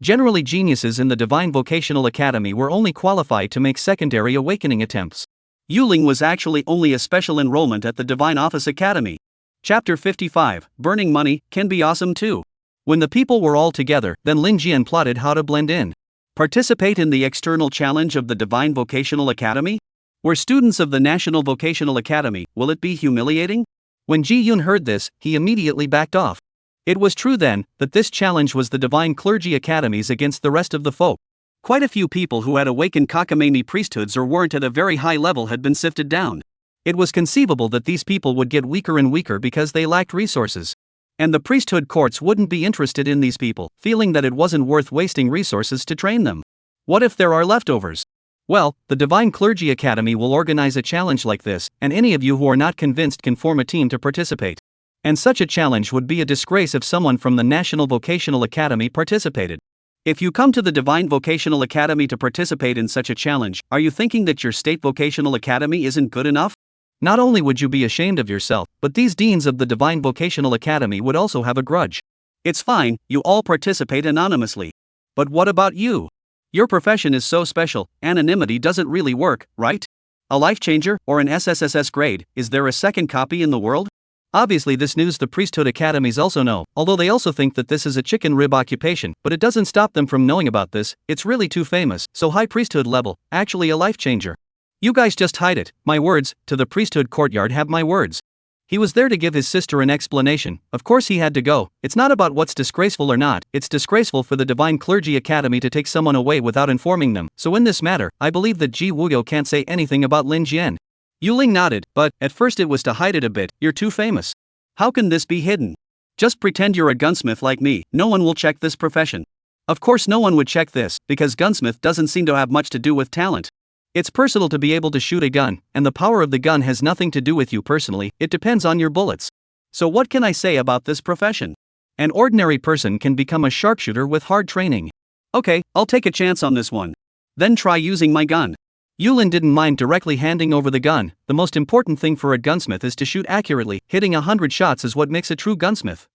Generally, geniuses in the Divine Vocational Academy were only qualified to make secondary awakening attempts. Yu Ling was actually only a special enrollment at the Divine Office Academy. Chapter 55, Burning Money, can be awesome too. When the people were all together, then Lin Jian plotted how to blend in. Participate in the external challenge of the Divine Vocational Academy? We're students of the National Vocational Academy, will it be humiliating? When Ji Yun heard this, he immediately backed off. It was true then, that this challenge was the Divine Clergy Academies against the rest of the folk. Quite a few people who had awakened cockamamie priesthoods or weren't at a very high level had been sifted down. It was conceivable that these people would get weaker and weaker because they lacked resources. And the priesthood courts wouldn't be interested in these people, feeling that it wasn't worth wasting resources to train them. What if there are leftovers? Well, the Divine Clergy Academy will organize a challenge like this, and any of you who are not convinced can form a team to participate. And such a challenge would be a disgrace if someone from the National Vocational Academy participated. If you come to the Divine Vocational Academy to participate in such a challenge, are you thinking that your state vocational academy isn't good enough? Not only would you be ashamed of yourself, but these deans of the Divine Vocational Academy would also have a grudge. It's fine, you all participate anonymously. But what about you? Your profession is so special, anonymity doesn't really work, right? A life changer, or an SSSS grade, is there a second copy in the world? Obviously this news the priesthood academies also know, although they also think that this is a chicken rib occupation, but it doesn't stop them from knowing about this. It's really too famous, so high priesthood level, actually a life changer. You guys just hide it, my words, to the priesthood courtyard have my words. He was there to give his sister an explanation, of course he had to go. It's not about what's disgraceful or not, it's disgraceful for the Divine Clergy Academy to take someone away without informing them, so in this matter, I believe that Ji Wuyo can't say anything about Lin Jian. Yu Ling nodded, but, at first it was to hide it a bit, you're too famous. How can this be hidden? Just pretend you're a gunsmith like me, no one will check this profession. Of course no one would check this, because gunsmith doesn't seem to have much to do with talent. It's personal to be able to shoot a gun, and the power of the gun has nothing to do with you personally, it depends on your bullets. So what can I say about this profession? An ordinary person can become a sharpshooter with hard training. Okay, I'll take a chance on this one. Then try using my gun. Yulin didn't mind directly handing over the gun. The most important thing for a gunsmith is to shoot accurately. Hitting 100 shots is what makes a true gunsmith.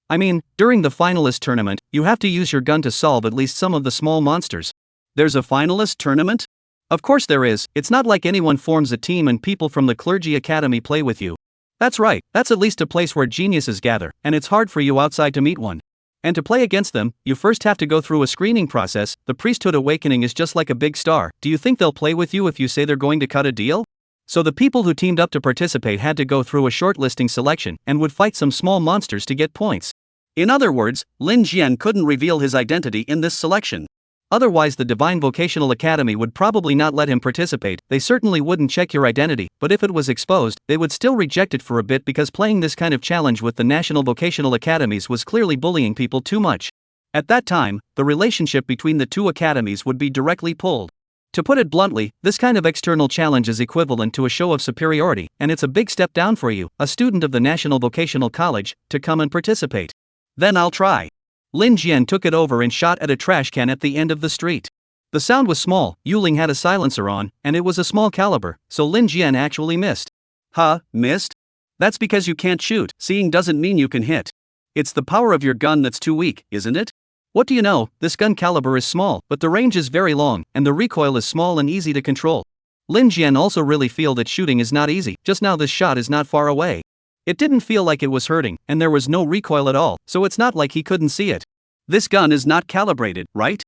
I mean, during the finalist tournament, you have to use your gun to solve at least some of the small monsters. There's a finalist tournament? Of course there is. It's not like anyone forms a team and people from the Clergy Academy play with you. That's right, that's at least a place where geniuses gather, and it's hard for you outside to meet one. And to play against them, you first have to go through a screening process. The priesthood awakening is just like a big star. Do you think they'll play with you if you say they're going to cut a deal? So the people who teamed up to participate had to go through a shortlisting selection and would fight some small monsters to get points. In other words, Lin Jian couldn't reveal his identity in this selection. Otherwise the Divine Vocational Academy would probably not let him participate. They certainly wouldn't check your identity, but if it was exposed, they would still reject it for a bit because playing this kind of challenge with the National Vocational Academies was clearly bullying people too much. At that time, the relationship between the two academies would be directly pulled. To put it bluntly, this kind of external challenge is equivalent to a show of superiority, and it's a big step down for you, a student of the National Vocational College, to come and participate. Then I'll try. Lin Jian took it over and shot at a trash can at the end of the street. The sound was small, Yuling had a silencer on, and it was a small caliber, so Lin Jian actually missed. Huh, missed? That's because you can't shoot. Seeing doesn't mean you can hit. It's the power of your gun that's too weak, isn't it? What do you know, this gun caliber is small, but the range is very long, and the recoil is small and easy to control. Lin Jian also really feel that shooting is not easy. Just now this shot is not far away. It didn't feel like it was hurting, and there was no recoil at all, so it's not like he couldn't see it. This gun is not calibrated, right?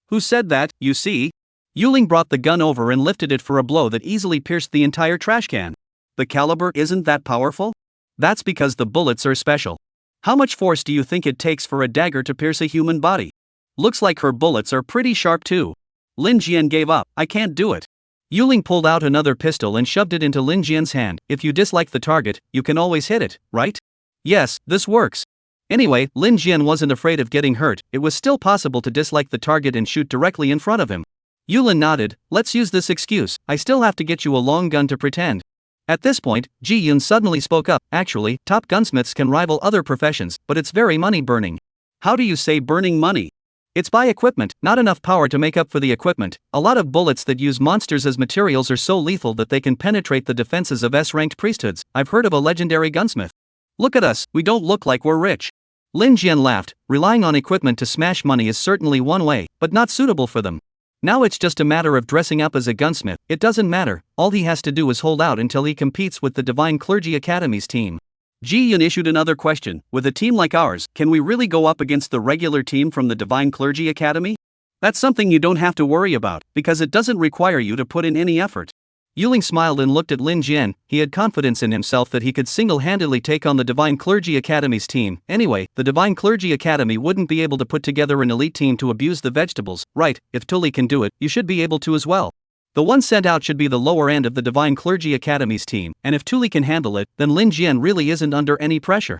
Who said that, you see? Yuling brought the gun over and lifted it for a blow that easily pierced the entire trash can. The caliber isn't that powerful? That's because the bullets are special. How much force do you think it takes for a dagger to pierce a human body? Looks like her bullets are pretty sharp too. Lin Jian gave up. I can't do it. Yuling pulled out another pistol and shoved it into Lin Jian's hand. If you dislike the target, you can always hit it, right? Yes, this works. Anyway, Lin Jian wasn't afraid of getting hurt. It was still possible to dislike the target and shoot directly in front of him. Yulin nodded. Let's use this excuse, I still have to get you a long gun to pretend. At this point, Ji-yun suddenly spoke up. Actually, top gunsmiths can rival other professions, but it's very money-burning. How do you say burning money? It's by equipment, not enough power to make up for the equipment. A lot of bullets that use monsters as materials are so lethal that they can penetrate the defenses of S-ranked priesthoods. I've heard of a legendary gunsmith. Look at us, we don't look like we're rich. Lin Jian laughed. Relying on equipment to smash money is certainly one way, but not suitable for them. Now it's just a matter of dressing up as a gunsmith. It doesn't matter, all he has to do is hold out until he competes with the Divine Clergy Academy's team. Ji-yun issued another question. With a team like ours, can we really go up against the regular team from the Divine Clergy Academy? That's something you don't have to worry about, because it doesn't require you to put in any effort. Yuling smiled and looked at Lin Jian. He had confidence in himself that he could single-handedly take on the Divine Clergy Academy's team. Anyway, the Divine Clergy Academy wouldn't be able to put together an elite team to abuse the vegetables, right? If Tully can do it, you should be able to as well. The one sent out should be the lower end of the Divine Clergy Academy's team, and if Tully can handle it, then Lin Jian really isn't under any pressure.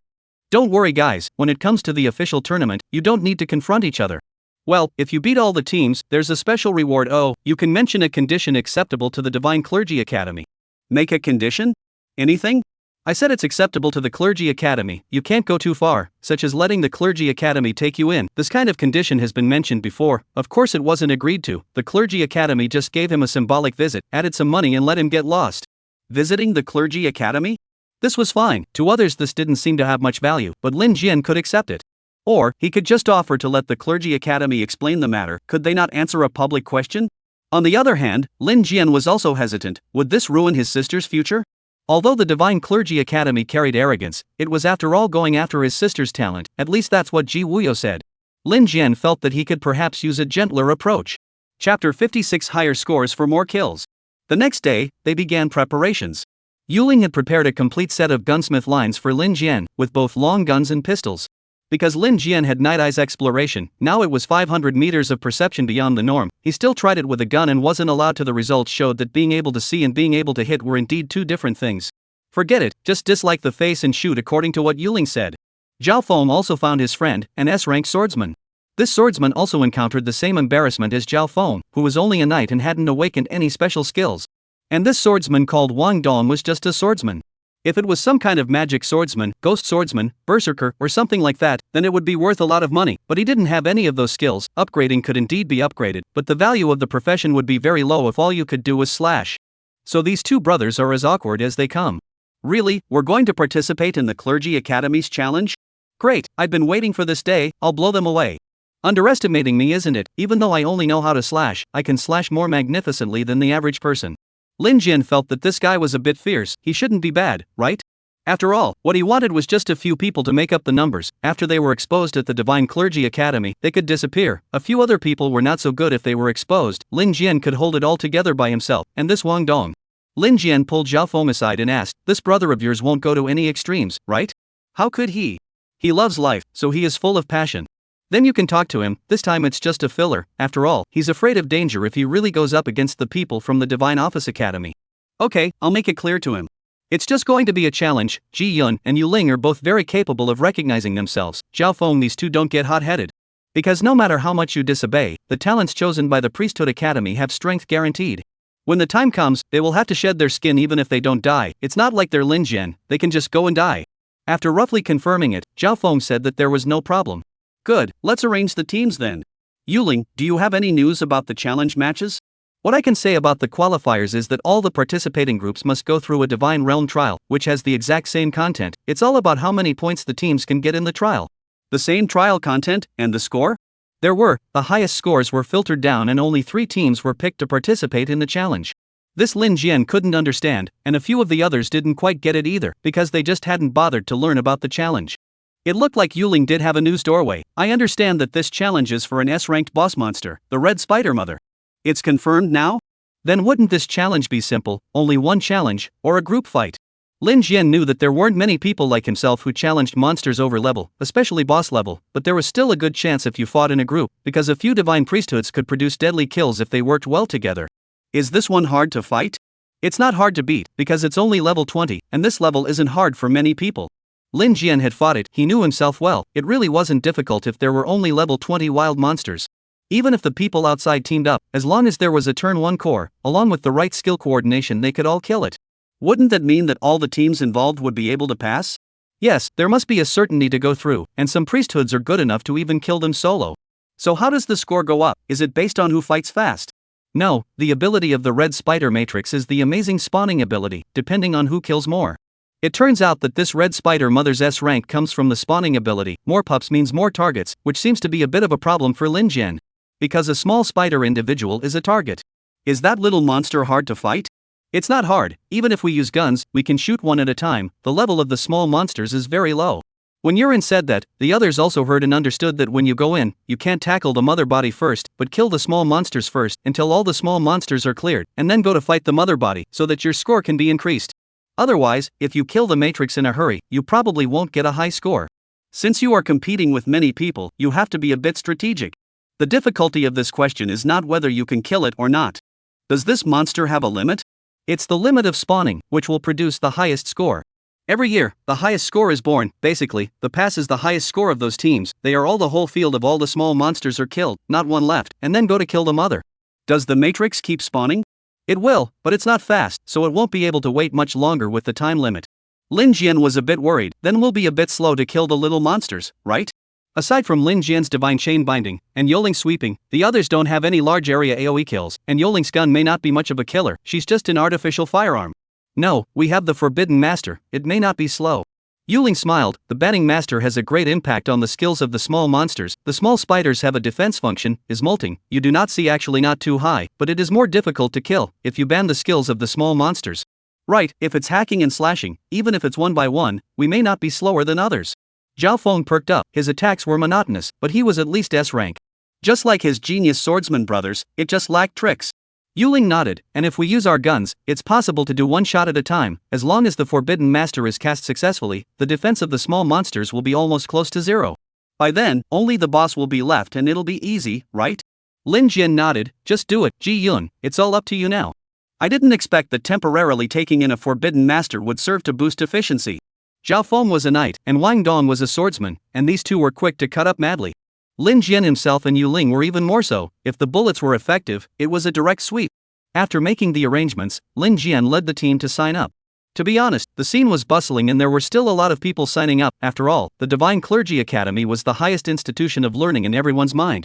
Don't worry guys, when it comes to the official tournament, you don't need to confront each other. Well, if you beat all the teams, there's a special reward. Oh, you can mention a condition acceptable to the Divine Clergy Academy. Make a condition? Anything? I said it's acceptable to the Clergy Academy, you can't go too far, such as letting the Clergy Academy take you in. This kind of condition has been mentioned before, of course it wasn't agreed to. The Clergy Academy just gave him a symbolic visit, added some money and let him get lost. Visiting the Clergy Academy? This was fine. To others this didn't seem to have much value, but Lin Jian could accept it. Or, he could just offer to let the Clergy Academy explain the matter. Could they not answer a public question? On the other hand, Lin Jian was also hesitant. Would this ruin his sister's future? Although the Divine Clergy Academy carried arrogance, it was after all going after his sister's talent, at least that's what Ji Wuyo said. Lin Jian felt that he could perhaps use a gentler approach. Chapter 56 Higher Scores for More Kills. The next day, they began preparations. Yuling had prepared a complete set of gunsmith lines for Lin Jian, with both long guns and pistols. Because Lin Jian had Night Eye's exploration, now it was 500 meters of perception beyond the norm. He still tried it with a gun and wasn't allowed to. The results showed that being able to see and being able to hit were indeed two different things. Forget it, just dislike the face and shoot according to what Yuling said. Zhao Feng also found his friend, an S-rank swordsman. This swordsman also encountered the same embarrassment as Zhao Feng, who was only a knight and hadn't awakened any special skills. And this swordsman called Wang Dong was just a swordsman. If it was some kind of magic swordsman, ghost swordsman, berserker, or something like that, then it would be worth a lot of money, but he didn't have any of those skills. Upgrading could indeed be upgraded, but the value of the profession would be very low if all you could do was slash. So these two brothers are as awkward as they come. Really, we're going to participate in the Clergy Academy's challenge? Great, I've been waiting for this day, I'll blow them away. Underestimating me, isn't it? Even though I only know how to slash, I can slash more magnificently than the average person. Lin Jian felt that this guy was a bit fierce. He shouldn't be bad, right? After all, what he wanted was just a few people to make up the numbers. After they were exposed at the Divine Clergy Academy, they could disappear. A few other people were not so good if they were exposed. Lin Jian could hold it all together by himself, and this Wang Dong. Lin Jian pulled Zhao Feng aside and asked, this brother of yours won't go to any extremes, right? How could he? He loves life, so he is full of passion. Then you can talk to him. This time it's just a filler. After all, he's afraid of danger if he really goes up against the people from the Divine Office Academy. Okay, I'll make it clear to him. It's just going to be a challenge. Ji Yun and Yu Ling are both very capable of recognizing themselves. Zhao Feng, these two don't get hot-headed. Because no matter how much you disobey, the talents chosen by the Priesthood Academy have strength guaranteed. When the time comes, they will have to shed their skin even if they don't die. It's not like they're Lin Jian, they can just go and die. After roughly confirming it, Zhao Feng said that there was no problem. Good, let's arrange the teams then. Yuling, do you have any news about the challenge matches? What I can say about the qualifiers is that all the participating groups must go through a Divine Realm trial, which has the exact same content. It's all about how many points the teams can get in the trial. The same trial content, and the score? The highest scores were filtered down and only 3 teams were picked to participate in the challenge. This Lin Jian couldn't understand, and a few of the others didn't quite get it either, because they just hadn't bothered to learn about the challenge. It looked like Yuling did have a news doorway. I understand that this challenge is for an S-ranked boss monster, the Red Spider Mother. It's confirmed now? Then wouldn't this challenge be simple, only one challenge, or a group fight? Lin Jian knew that there weren't many people like himself who challenged monsters over level, especially boss level, but there was still a good chance if you fought in a group, because a few divine priesthoods could produce deadly kills if they worked well together. Is this one hard to fight? It's not hard to beat, because it's only level 20, and this level isn't hard for many people. Lin Jian had fought it, he knew himself well, it really wasn't difficult if there were only level 20 wild monsters. Even if the people outside teamed up, as long as there was a turn 1 core, along with the right skill coordination, they could all kill it. Wouldn't that mean that all the teams involved would be able to pass? Yes, there must be a certainty to go through, and some priesthoods are good enough to even kill them solo. So how does the score go up? Is it based on who fights fast? No, the ability of the red spider matrix is the amazing spawning ability, depending on who kills more. It turns out that this red spider mother's S rank comes from the spawning ability. More pups means more targets, which seems to be a bit of a problem for Lin Jian. Because a small spider individual is a target. Is that little monster hard to fight? It's not hard. Even if we use guns, we can shoot one at a time. The level of the small monsters is very low. When Yurin said that, the others also heard and understood that when you go in, you can't tackle the mother body first, but kill the small monsters first until all the small monsters are cleared, and then go to fight the mother body so that your score can be increased. Otherwise, if you kill the matrix in a hurry, you probably won't get a high score. Since you are competing with many people, you have to be a bit strategic. The difficulty of this question is not whether you can kill it or not. Does this monster have a limit? It's the limit of spawning, which will produce the highest score. Every year, the highest score is born. Basically, the pass is the highest score of those teams. They are all the whole field of all the small monsters are killed, not one left, and then go to kill the mother. Does the matrix keep spawning? It will, but it's not fast, so it won't be able to wait much longer with the time limit. Lin Jian was a bit worried, then we'll be a bit slow to kill the little monsters, right? Aside from Lin Jian's divine chain binding and Yoling's sweeping, the others don't have any large area AoE kills, and Yoling's gun may not be much of a killer. She's just an artificial firearm. No, we have the Forbidden Master. It may not be slow. Yuling smiled. The Banning Master has a great impact on the skills of the small monsters. The small spiders have a defense function, is molting. You do not see actually not too high, but it is more difficult to kill if you ban the skills of the small monsters. Right, if it's hacking and slashing, even if it's 1 by 1, we may not be slower than others. Zhao Feng perked up. His attacks were monotonous, but he was at least S rank. Just like his genius swordsman brothers, it just lacked tricks. Yuling nodded, and if we use our guns, it's possible to do one shot at a time. As long as the Forbidden Master is cast successfully, the defense of the small monsters will be almost close to 0. By then, only the boss will be left and it'll be easy, right? Lin Jian nodded. Just do it, Ji Yun, it's all up to you now. I didn't expect that temporarily taking in a Forbidden Master would serve to boost efficiency. Zhao Feng was a knight, and Wang Dong was a swordsman, and these two were quick to cut up madly. Lin Jian himself and Yu Ling were even more so. If the bullets were effective, it was a direct sweep. After making the arrangements, Lin Jian led the team to sign up. To be honest, the scene was bustling and there were still a lot of people signing up. After all, the Divine Clergy Academy was the highest institution of learning in everyone's mind.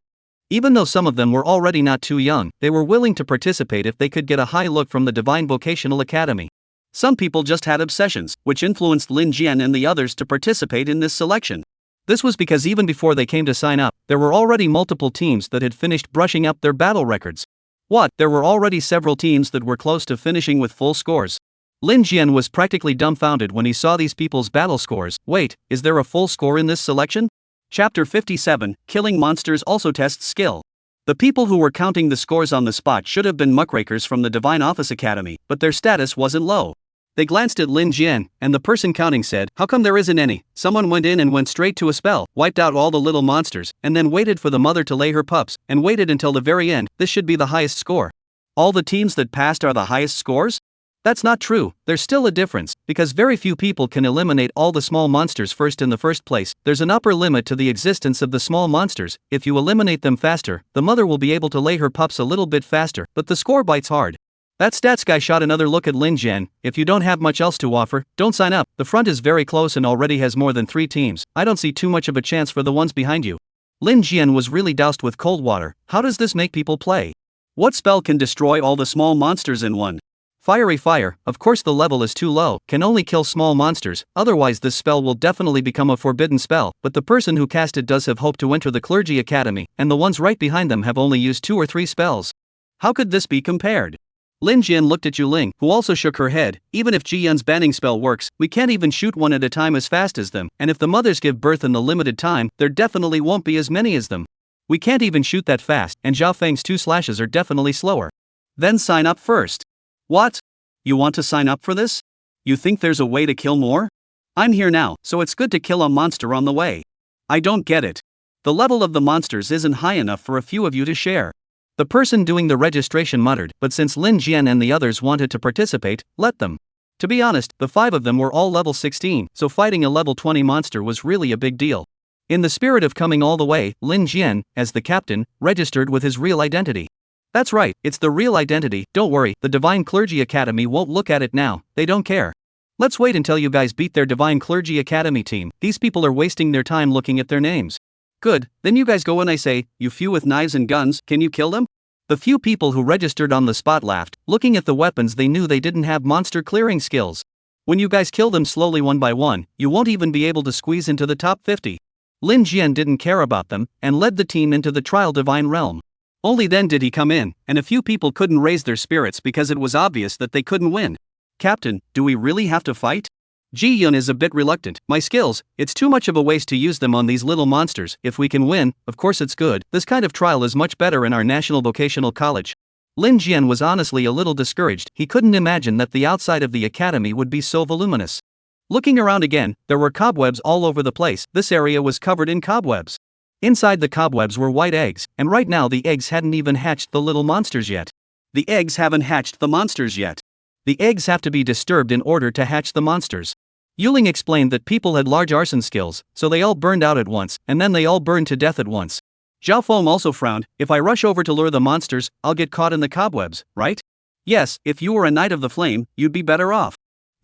Even though some of them were already not too young, they were willing to participate if they could get a high look from the Divine Vocational Academy. Some people just had obsessions, which influenced Lin Jian and the others to participate in this selection. This was because even before they came to sign up, there were already multiple teams that had finished brushing up their battle records. What? There were already several teams that were close to finishing with full scores. Lin Jian was practically dumbfounded when he saw these people's battle scores. Wait, is there a full score in this selection? Chapter 57, Killing Monsters also tests skill. The people who were counting the scores on the spot should have been muckrakers from the Divine Office Academy, but their status wasn't low. They glanced at Lin Jian, and the person counting said, "How come there isn't any?" Someone went in and went straight to a spell, wiped out all the little monsters, and then waited for the mother to lay her pups, and waited until the very end. This should be the highest score. All the teams that passed are the highest scores? That's not true. There's still a difference, because very few people can eliminate all the small monsters first in the first place. There's an upper limit to the existence of the small monsters. If you eliminate them faster, the mother will be able to lay her pups a little bit faster, but the score bites hard. That stats guy shot another look at Lin Jian. If you don't have much else to offer, don't sign up. The front is very close and already has more than 3 teams. I don't see too much of a chance for the ones behind you. Lin Jian was really doused with cold water. How does this make people play? What spell can destroy all the small monsters in one? Fiery fire. Of course the level is too low, can only kill small monsters, otherwise this spell will definitely become a forbidden spell, but the person who cast it does have hope to enter the Clergy Academy, and the ones right behind them have only used 2 or 3 spells. How could this be compared? Lin Jian looked at Yu Ling, who also shook her head. Even if Ji Yun's banning spell works, we can't even shoot one at a time as fast as them, and if the mothers give birth in the limited time, there definitely won't be as many as them. We can't even shoot that fast, and Zhao Feng's 2 slashes are definitely slower. Then sign up first. What? You want to sign up for this? You think there's a way to kill more? I'm here now, so it's good to kill a monster on the way. I don't get it. The level of the monsters isn't high enough for a few of you to share. The person doing the registration muttered, but since Lin Jian and the others wanted to participate, let them. To be honest, the 5 of them were all level 16, so fighting a level 20 monster was really a big deal. In the spirit of coming all the way, Lin Jian, as the captain, registered with his real identity. That's right, it's the real identity, don't worry, the Divine Clergy Academy won't look at it now, they don't care. Let's wait until you guys beat their Divine Clergy Academy team, these people are wasting their time looking at their names. Good, then you guys go and I say, you few with knives and guns, can you kill them? The few people who registered on the spot laughed, looking at the weapons they knew they didn't have monster clearing skills. When you guys kill them slowly one by one, you won't even be able to squeeze into the top 50. Lin Jian didn't care about them, and led the team into the trial divine realm. Only then did he come in, and a few people couldn't raise their spirits because it was obvious that they couldn't win. Captain, do we really have to fight? Ji Yun is a bit reluctant. My skills, it's too much of a waste to use them on these little monsters. If we can win, of course it's good. This kind of trial is much better in our National Vocational College. Lin Jian was honestly a little discouraged. He couldn't imagine that the outside of the academy would be so voluminous. Looking around again, there were cobwebs all over the place. This area was covered in cobwebs. Inside the cobwebs were white eggs, and right now the eggs hadn't even hatched the little monsters yet. The eggs haven't hatched the monsters yet. The eggs have to be disturbed in order to hatch the monsters. Yuling explained that people had large arson skills, so they all burned out at once, and then they all burned to death at once. Zhao Feng also frowned. If I rush over to lure the monsters, I'll get caught in the cobwebs, right? Yes, if you were a Knight of the Flame, you'd be better off.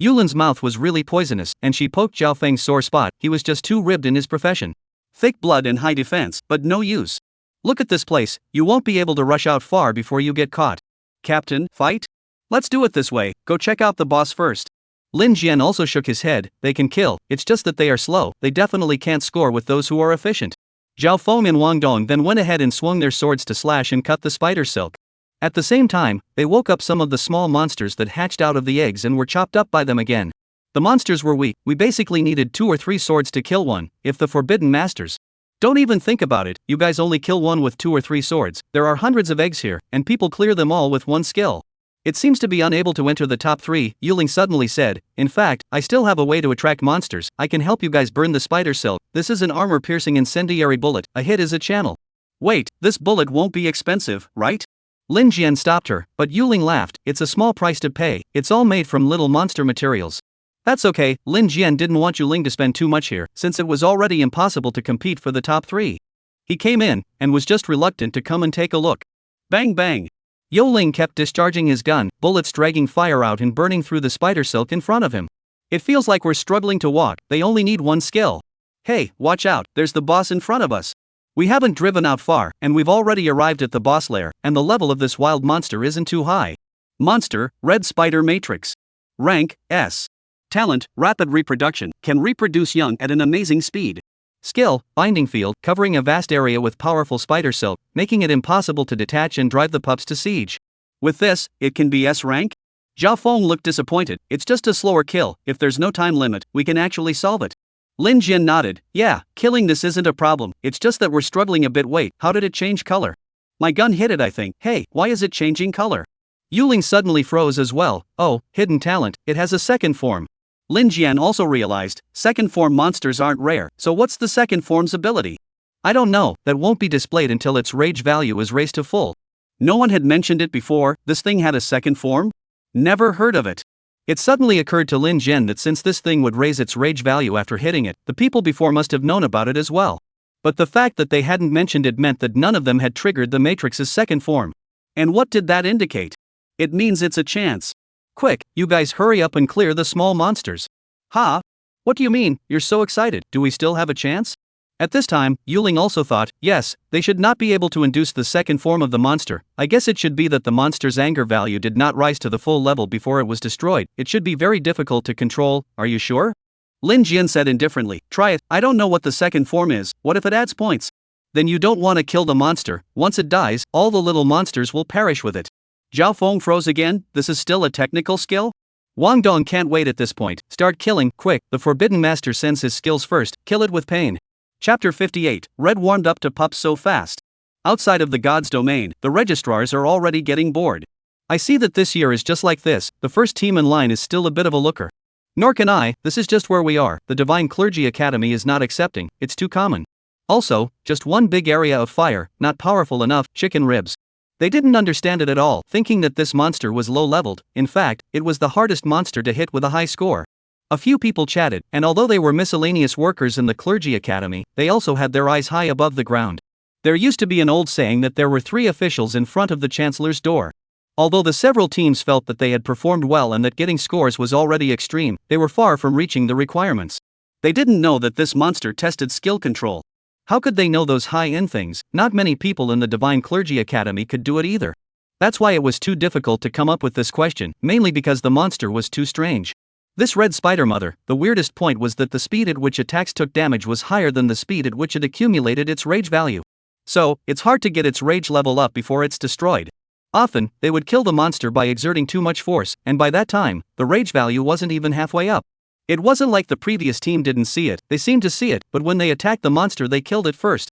Yulin's mouth was really poisonous, and she poked Zhao Feng's sore spot. He was just too ribbed in his profession. Thick blood and high defense, but no use. Look at this place, you won't be able to rush out far before you get caught. Captain, fight? Let's do it this way, go check out the boss first. Lin Jian also shook his head. They can kill, it's just that they are slow, they definitely can't score with those who are efficient. Zhao Feng and Wang Dong then went ahead and swung their swords to slash and cut the spider silk. At the same time, they woke up some of the small monsters that hatched out of the eggs and were chopped up by them again. The monsters were weak, we basically needed 2 or 3 swords to kill one, if the forbidden masters. Don't even think about it, you guys only kill one with 2 or 3 swords, there are hundreds of eggs here, and people clear them all with one skill. It seems to be unable to enter the top 3, Yuling suddenly said. In fact, I still have a way to attract monsters, I can help you guys burn the spider silk. This is an armor-piercing incendiary bullet, a hit is a channel. Wait, this bullet won't be expensive, right? Lin Jian stopped her, but Yuling laughed. It's a small price to pay, it's all made from little monster materials. That's okay, Lin Jian didn't want Yuling to spend too much here, since it was already impossible to compete for the top 3. He came in, and was just reluctant to come and take a look. Bang bang! Yuling kept discharging his gun, bullets dragging fire out and burning through the spider silk in front of him. It feels like we're struggling to walk, they only need one skill. Hey, watch out, there's the boss in front of us. We haven't driven out far, and we've already arrived at the boss lair, and the level of this wild monster isn't too high. Monster, Red Spider Matrix. Rank, S. Talent, Rapid Reproduction, can reproduce young at an amazing speed. Skill, Binding Field, covering a vast area with powerful spider silk, making it impossible to detach and drive the pups to siege. With this, it can be S rank? Zhao Feng looked disappointed. It's just a slower kill, if there's no time limit, we can actually solve it. Lin Jian nodded. Yeah, killing this isn't a problem, it's just that we're struggling a bit. Wait, how did it change color? My gun hit it I think. Hey, why is it changing color? Yuling suddenly froze as well. Oh, hidden talent, it has a second form. Lin Jian also realized, second form monsters aren't rare, so what's the second form's ability? I don't know, that won't be displayed until its rage value is raised to full. No one had mentioned it before, this thing had a second form? Never heard of it. It suddenly occurred to Lin Jian that since this thing would raise its rage value after hitting it, the people before must have known about it as well. But the fact that they hadn't mentioned it meant that none of them had triggered the Matrix's second form. And what did that indicate? It means it's a chance. Quick, you guys hurry up and clear the small monsters. Ha? What do you mean, you're so excited, do we still have a chance? At this time, Yuling also thought, yes, they should not be able to induce the second form of the monster. I guess it should be that the monster's anger value did not rise to the full level before it was destroyed. It should be very difficult to control, are you sure? Lin Jian said indifferently, try it, I don't know what the second form is, what if it adds points? Then you don't want to kill the monster, once it dies, all the little monsters will perish with it. Zhao Feng froze again, this is still a technical skill? Wang Dong can't wait at this point, start killing, quick, the forbidden master sends his skills first, kill it with pain. Chapter 58, Red warmed up to pups so fast. Outside of the god's domain, the registrars are already getting bored. I see that this year is just like this, the first team in line is still a bit of a looker. Nor can I, this is just where we are, the Divine Clergy Academy is not accepting, it's too common. Also, just one big area of fire, not powerful enough, chicken ribs. They didn't understand it at all, thinking that this monster was low-leveled. In fact, it was the hardest monster to hit with a high score. A few people chatted, and although they were miscellaneous workers in the clergy academy, they also had their eyes high above the ground. There used to be an old saying that there were 3 officials in front of the chancellor's door. Although the several teams felt that they had performed well and that getting scores was already extreme, they were far from reaching the requirements. They didn't know that this monster tested skill control. How could they know those high-end things? Not many people in the Divine Clergy Academy could do it either. That's why it was too difficult to come up with this question, mainly because the monster was too strange. This red spider mother, the weirdest point was that the speed at which attacks took damage was higher than the speed at which it accumulated its rage value. So, it's hard to get its rage level up before it's destroyed. Often, they would kill the monster by exerting too much force, and by that time, the rage value wasn't even halfway up. It wasn't like the previous team didn't see it, they seemed to see it, but when they attacked the monster they killed it first.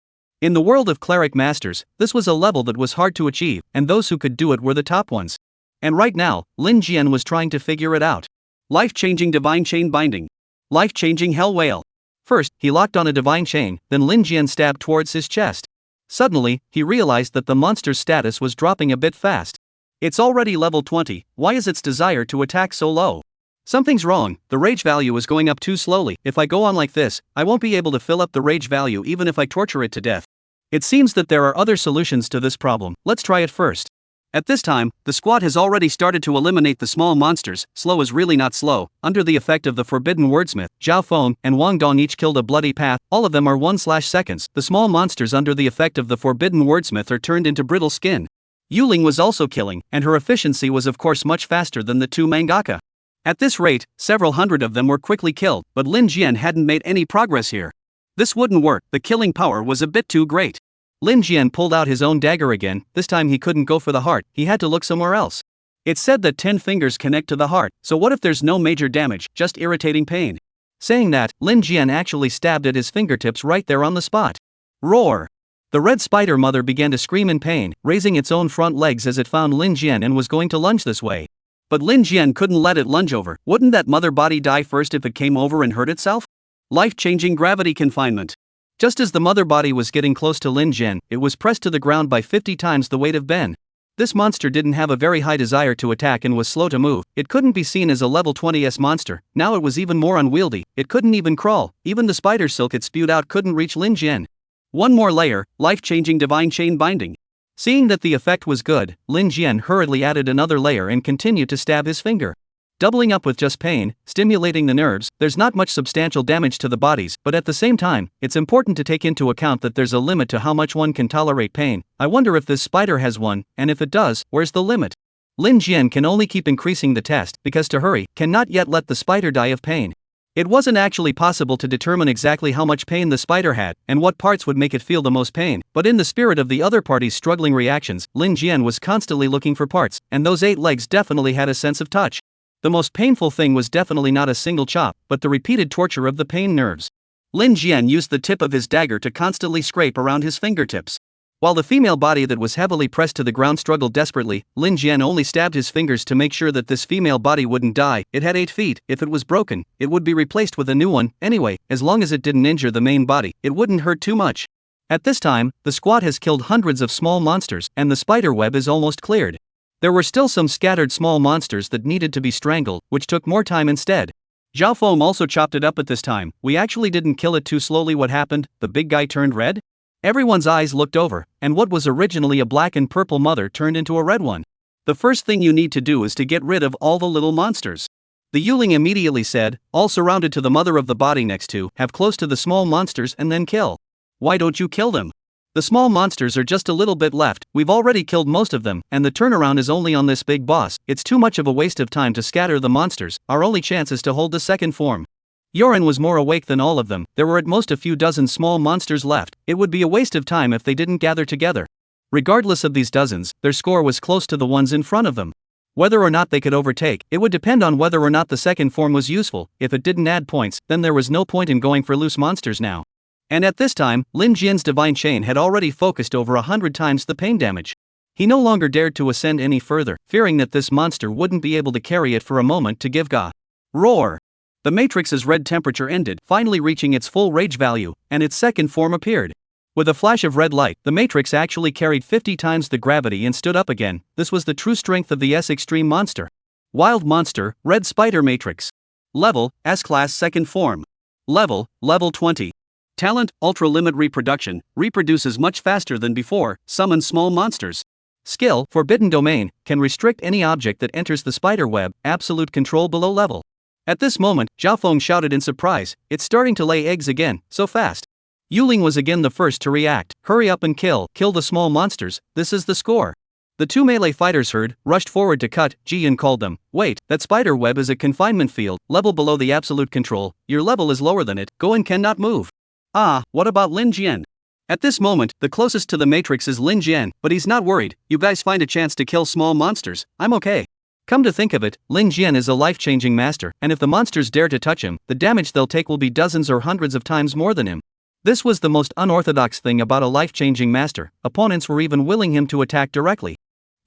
In the world of cleric masters, this was a level that was hard to achieve, and those who could do it were the top ones. And right now, Lin Jian was trying to figure it out. Life-changing divine chain binding. Life-changing hell whale. First, he locked on a divine chain, then Lin Jian stabbed towards his chest. Suddenly, he realized that the monster's status was dropping a bit fast. It's already level 20, why is its desire to attack so low? Something's wrong, the rage value is going up too slowly. If I go on like this, I won't be able to fill up the rage value even if I torture it to death. It seems that there are other solutions to this problem, let's try it first. At this time, the squad has already started to eliminate the small monsters. Slow is really not slow. Under the effect of the forbidden wordsmith, Zhao Feng and Wang Dong each killed a bloody path, all of them are 1/seconds. The small monsters under the effect of the forbidden wordsmith are turned into brittle skin. Yuling was also killing, and her efficiency was of course much faster than the 2 mangaka. At this rate, several hundred of them were quickly killed, but Lin Jian hadn't made any progress here. This wouldn't work, the killing power was a bit too great. Lin Jian pulled out his own dagger again, this time he couldn't go for the heart, he had to look somewhere else. It's said that 10 fingers connect to the heart, so what if there's no major damage, just irritating pain? Saying that, Lin Jian actually stabbed at his fingertips right there on the spot. Roar! The red spider mother began to scream in pain, raising its own front legs as it found Lin Jian and was going to lunge this way. But Lin Jian couldn't let it lunge over. Wouldn't that mother body die first if it came over and hurt itself? Life-changing gravity confinement. Just as the mother body was getting close to Lin Jian, it was pressed to the ground by 50 times the weight of Ben. This monster didn't have a very high desire to attack and was slow to move. It couldn't be seen as a level 20s monster, now it was even more unwieldy, it couldn't even crawl, even the spider silk it spewed out couldn't reach Lin Jian. One more layer, life-changing divine chain binding. Seeing that the effect was good, Lin Jian hurriedly added another layer and continued to stab his finger. Doubling up with just pain, stimulating the nerves, there's not much substantial damage to the bodies, but at the same time, it's important to take into account that there's a limit to how much one can tolerate pain. I wonder if this spider has one, and if it does, where's the limit? Lin Jian can only keep increasing the test, because to hurry, cannot yet let the spider die of pain. It wasn't actually possible to determine exactly how much pain the spider had, and what parts would make it feel the most pain, but in the spirit of the other party's struggling reactions, Lin Jian was constantly looking for parts, and those 8 legs definitely had a sense of touch. The most painful thing was definitely not a single chop, but the repeated torture of the pain nerves. Lin Jian used the tip of his dagger to constantly scrape around his fingertips. While the female body that was heavily pressed to the ground struggled desperately, Lin Jian only stabbed his fingers to make sure that this female body wouldn't die. It had 8 feet, if it was broken, it would be replaced with a new one, anyway, as long as it didn't injure the main body, it wouldn't hurt too much. At this time, the squad has killed hundreds of small monsters, and the spider web is almost cleared. There were still some scattered small monsters that needed to be strangled, which took more time instead. Zhao Feng also chopped it up at this time. We actually didn't kill it too slowly. What happened? The big guy turned red? Everyone's eyes looked over, and what was originally a black and purple mother turned into a red one. The first thing you need to do is to get rid of all the little monsters. The Yuling immediately said, all surrounded to the mother of the body next to, have close to the small monsters and then kill. Why don't you kill them? The small monsters are just a little bit left, we've already killed most of them, and the turnaround is only on this big boss. It's too much of a waste of time to scatter the monsters, our only chance is to hold the second form. Yoren was more awake than all of them, there were at most a few dozen small monsters left, it would be a waste of time if they didn't gather together. Regardless of these dozens, their score was close to the ones in front of them. Whether or not they could overtake, it would depend on whether or not the second form was useful. If it didn't add points, then there was no point in going for loose monsters now. And at this time, Lin Jian's divine chain had already focused over 100 times the pain damage. He no longer dared to ascend any further, fearing that this monster wouldn't be able to carry it for a moment to give ga. Roar! The Matrix's red temperature ended, finally reaching its full rage value, and its second form appeared. With a flash of red light, the Matrix actually carried 50 times the gravity and stood up again. This was the true strength of the S extreme monster. Wild monster, red spider Matrix. Level, S-Class Second Form. Level, Level 20. Talent, Ultra Limit Reproduction, reproduces much faster than before, summons small monsters. Skill, Forbidden Domain, can restrict any object that enters the spider web, absolute control below level. At this moment, Zhao Feng shouted in surprise, it's starting to lay eggs again, so fast. Yuling was again the first to react, hurry up and kill the small monsters, this is the score. The two melee fighters heard, rushed forward to cut, Ji-Yun called them, wait, that spider web is a confinement field, level below the absolute control, your level is lower than it, go and cannot move. Ah, what about Lin Jian? At this moment, the closest to the Matrix is Lin Jian, but he's not worried, you guys find a chance to kill small monsters, I'm okay. Come to think of it, Lin Jian is a life-changing master, and if the monsters dare to touch him, the damage they'll take will be dozens or hundreds of times more than him. This was the most unorthodox thing about a life-changing master, opponents were even willing him to attack directly.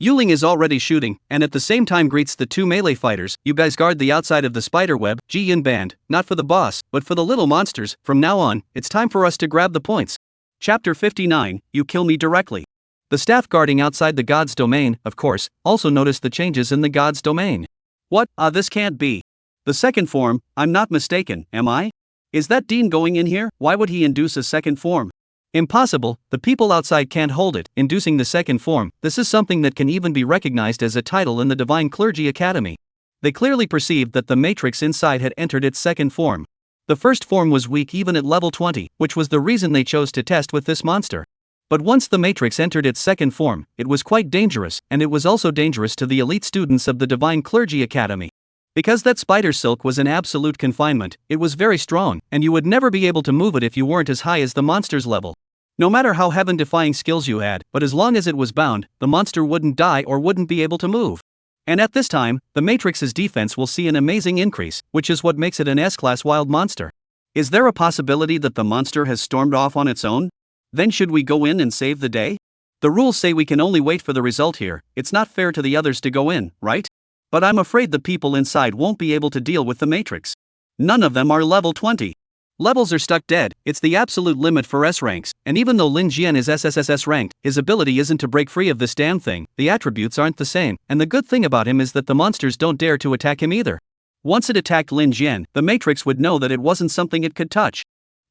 Yuling is already shooting, and at the same time greets the two melee fighters, you guys guard the outside of the spider web, Ji-Yun banned, not for the boss, but for the little monsters, from now on, it's time for us to grab the points. Chapter 59, You Kill Me Directly. The staff guarding outside the god's domain, of course, also noticed the changes in the god's domain. What? This can't be. The second form, I'm not mistaken, am I? Is that Dean going in here? Why would he induce a second form? Impossible, the people outside can't hold it, inducing the second form, this is something that can even be recognized as a title in the Divine Clergy Academy. They clearly perceived that the matrix inside had entered its second form. The first form was weak even at level 20, which was the reason they chose to test with this monster. But once the matrix entered its second form, it was quite dangerous, and it was also dangerous to the elite students of the Divine Clergy Academy. Because that spider silk was in absolute confinement, it was very strong, and you would never be able to move it if you weren't as high as the monster's level. No matter how heaven-defying skills you had, but as long as it was bound, the monster wouldn't die or wouldn't be able to move. And at this time, the Matrix's defense will see an amazing increase, which is what makes it an S-Class wild monster. Is there a possibility that the monster has stormed off on its own? Then should we go in and save the day? The rules say we can only wait for the result here, it's not fair to the others to go in, right? But I'm afraid the people inside won't be able to deal with the Matrix. None of them are level 20. Levels are stuck dead, it's the absolute limit for S ranks, and even though Lin Jian is SSSS ranked, his ability isn't to break free of this damn thing, the attributes aren't the same, and the good thing about him is that the monsters don't dare to attack him either. Once it attacked Lin Jian, the Matrix would know that it wasn't something it could touch.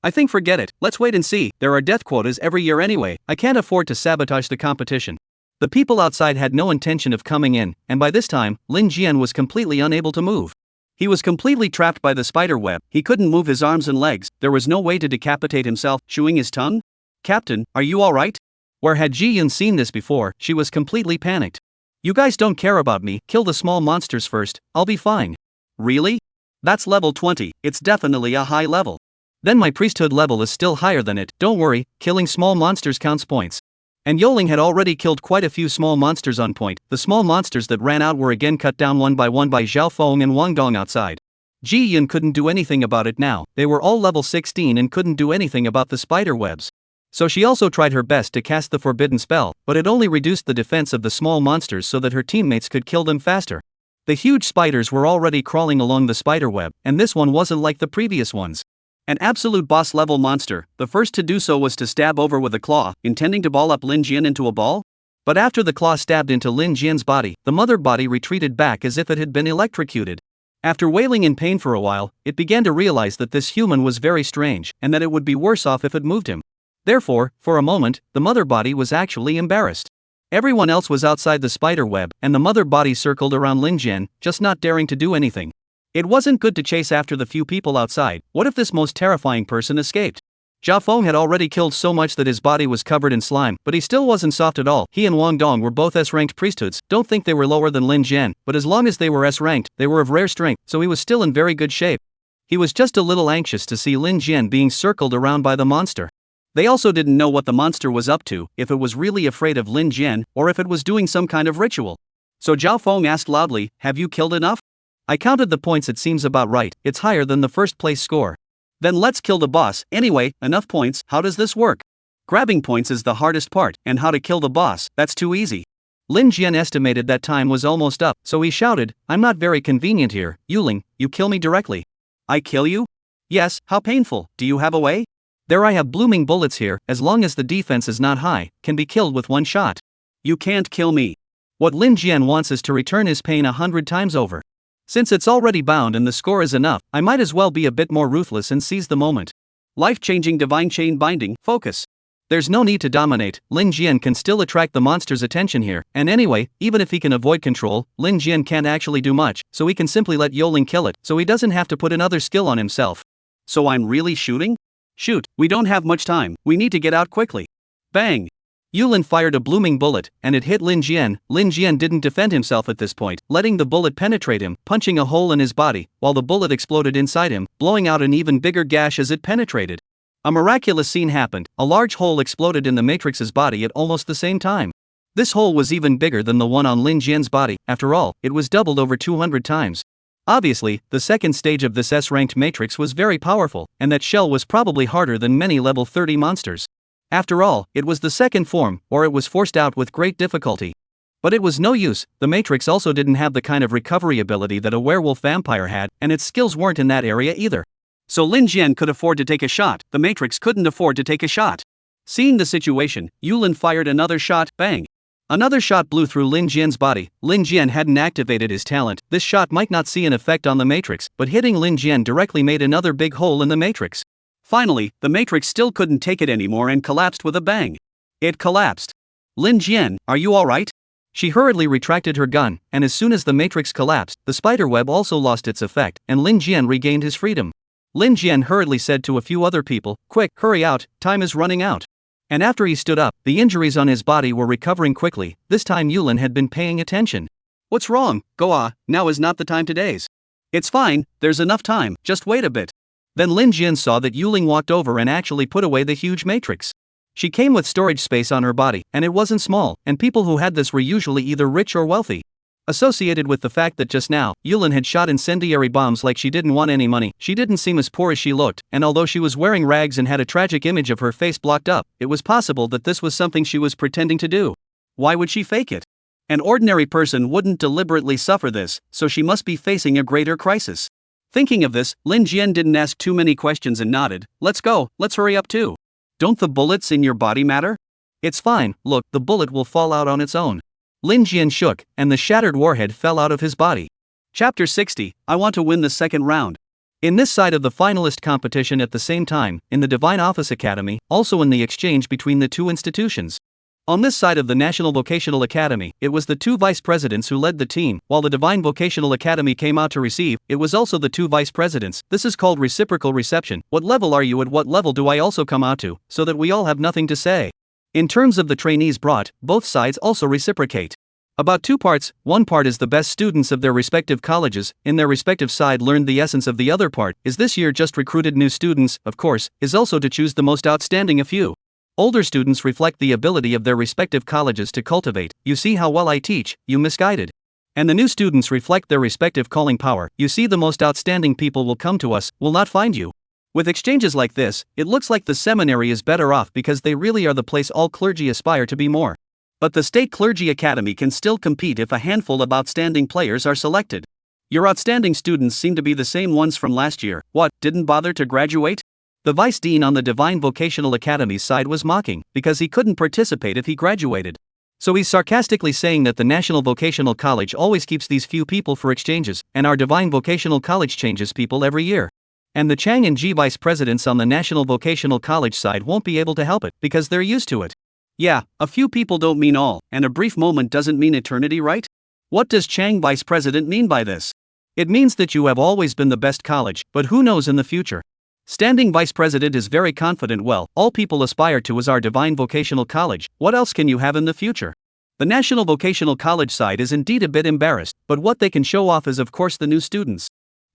I think forget it, let's wait and see, there are death quotas every year anyway, I can't afford to sabotage the competition. The people outside had no intention of coming in, and by this time, Lin Jian was completely unable to move. He was completely trapped by the spider web, he couldn't move his arms and legs, there was no way to decapitate himself, chewing his tongue? Captain, are you alright? Where had Ji-Yun seen this before, she was completely panicked. You guys don't care about me, kill the small monsters first, I'll be fine. Really? That's level 20, it's definitely a high level. Then my priesthood level is still higher than it, don't worry, killing small monsters counts points. And Yoling had already killed quite a few small monsters on point, the small monsters that ran out were again cut down one by Zhao Feng and Wang Dong outside. Ji-Yun couldn't do anything about it now, they were all level 16 and couldn't do anything about the spider webs. So she also tried her best to cast the forbidden spell, but it only reduced the defense of the small monsters so that her teammates could kill them faster. The huge spiders were already crawling along the spider web, and this one wasn't like the previous ones. An absolute boss level monster, the first to do so was to stab over with a claw, intending to ball up Lin Jian into a ball? But after the claw stabbed into Lin Jian's body, the mother body retreated back as if it had been electrocuted. After wailing in pain for a while, it began to realize that this human was very strange, and that it would be worse off if it moved him. Therefore, for a moment, the mother body was actually embarrassed. Everyone else was outside the spider web, and the mother body circled around Lin Jian, just not daring to do anything. It wasn't good to chase after the few people outside, what if this most terrifying person escaped? Zhao Feng had already killed so much that his body was covered in slime, but he still wasn't soft at all. He and Wang Dong were both S-ranked priesthoods, don't think they were lower than Lin Jian, but as long as they were S-ranked, they were of rare strength, so he was still in very good shape. He was just a little anxious to see Lin Jian being circled around by the monster. They also didn't know what the monster was up to, if it was really afraid of Lin Jian, or if it was doing some kind of ritual. So Zhao Feng asked loudly, have you killed enough? I counted the points, it seems about right, it's higher than the first place score. Then let's kill the boss, anyway, enough points, how does this work? Grabbing points is the hardest part, and how to kill the boss, that's too easy. Lin Jian estimated that time was almost up, so he shouted, I'm not very convenient here, Yuling, you kill me directly. I kill you? Yes, how painful, do you have a way? There I have blooming bullets here, as long as the defense is not high, can be killed with one shot. You can't kill me. What Lin Jian wants is to return his pain 100 times over. Since it's already bound and the score is enough, I might as well be a bit more ruthless and seize the moment. Life-changing divine chain binding, focus. There's no need to dominate, Lin Jian can still attract the monster's attention here, and anyway, even if he can avoid control, Lin Jian can't actually do much, so he can simply let Yoling kill it, so he doesn't have to put another skill on himself. So I'm really shooting? Shoot, we don't have much time, we need to get out quickly. Bang! Yulin fired a blooming bullet, and it hit Lin Jian. Lin Jian didn't defend himself at this point, letting the bullet penetrate him, punching a hole in his body, while the bullet exploded inside him, blowing out an even bigger gash as it penetrated. A miraculous scene happened, a large hole exploded in the Matrix's body at almost the same time. This hole was even bigger than the one on Lin Jian's body, after all, it was doubled over 200 times. Obviously, the second stage of this S-ranked Matrix was very powerful, and that shell was probably harder than many level 30 monsters. After all, it was the second form, or it was forced out with great difficulty. But it was no use, the Matrix also didn't have the kind of recovery ability that a werewolf vampire had, and its skills weren't in that area either. So Lin Jian could afford to take a shot, the Matrix couldn't afford to take a shot. Seeing the situation, Yulin fired another shot, bang. Another shot blew through Lin Jian's body. Lin Jian hadn't activated his talent, this shot might not see an effect on the Matrix, but hitting Lin Jian directly made another big hole in the Matrix. Finally, the Matrix still couldn't take it anymore and collapsed with a bang. It collapsed. Lin Jian, are you alright? She hurriedly retracted her gun, and as soon as the Matrix collapsed, the spiderweb also lost its effect, and Lin Jian regained his freedom. Lin Jian hurriedly said to a few other people, "Quick, hurry out, time is running out." And after he stood up, the injuries on his body were recovering quickly. This time Yulin had been paying attention. "What's wrong, Goa? Now is not the time to daze." "It's fine, there's enough time, just wait a bit." Then Lin Jian saw that Yulin walked over and actually put away the huge Matrix. She came with storage space on her body, and it wasn't small, and people who had this were usually either rich or wealthy. Associated with the fact that just now, Yulin had shot incendiary bombs like she didn't want any money, she didn't seem as poor as she looked, and although she was wearing rags and had a tragic image of her face blocked up, it was possible that this was something she was pretending to do. Why would she fake it? An ordinary person wouldn't deliberately suffer this, so she must be facing a greater crisis. Thinking of this, Lin Jian didn't ask too many questions and nodded. "Let's go, let's hurry up too. Don't the bullets in your body matter?" "It's fine, look, the bullet will fall out on its own." Lin Jian shook, and the shattered warhead fell out of his body. Chapter 60, I want to win the second round. In this side of the finalist competition at the same time, in the Divine Office Academy, also in the exchange between the two institutions. On this side of the National Vocational Academy, it was the two vice presidents who led the team, while the Divine Vocational Academy came out to receive, it was also the two vice presidents. This is called reciprocal reception. What level are you at, what level do I also come out to, so that we all have nothing to say. In terms of the trainees brought, both sides also reciprocate. About two parts, one part is the best students of their respective colleges, in their respective side learned the essence of the other part, is this year just recruited new students, of course, is also to choose the most outstanding a few. Older students reflect the ability of their respective colleges to cultivate, you see how well I teach, you misguided. And the new students reflect their respective calling power, you see the most outstanding people will come to us, will not find you. With exchanges like this, it looks like the seminary is better off because they really are the place all clergy aspire to be more. But the State Clergy Academy can still compete if a handful of outstanding players are selected. Your outstanding students seem to be the same ones from last year. What, didn't bother to graduate? The vice dean on the Divine Vocational Academy's side was mocking, because he couldn't participate if he graduated. So he's sarcastically saying that the National Vocational College always keeps these few people for exchanges, and our Divine Vocational College changes people every year. And the Chang and Ji vice presidents on the National Vocational College side won't be able to help it, because they're used to it. Yeah, a few people don't mean all, and a brief moment doesn't mean eternity, right? What does Chang vice president mean by this? It means that you have always been the best college, but who knows in the future? Standing vice president is very confident. Well, all people aspire to is our Divine Vocational College, what else can you have in the future? The National Vocational College side is indeed a bit embarrassed, but what they can show off is of course the new students.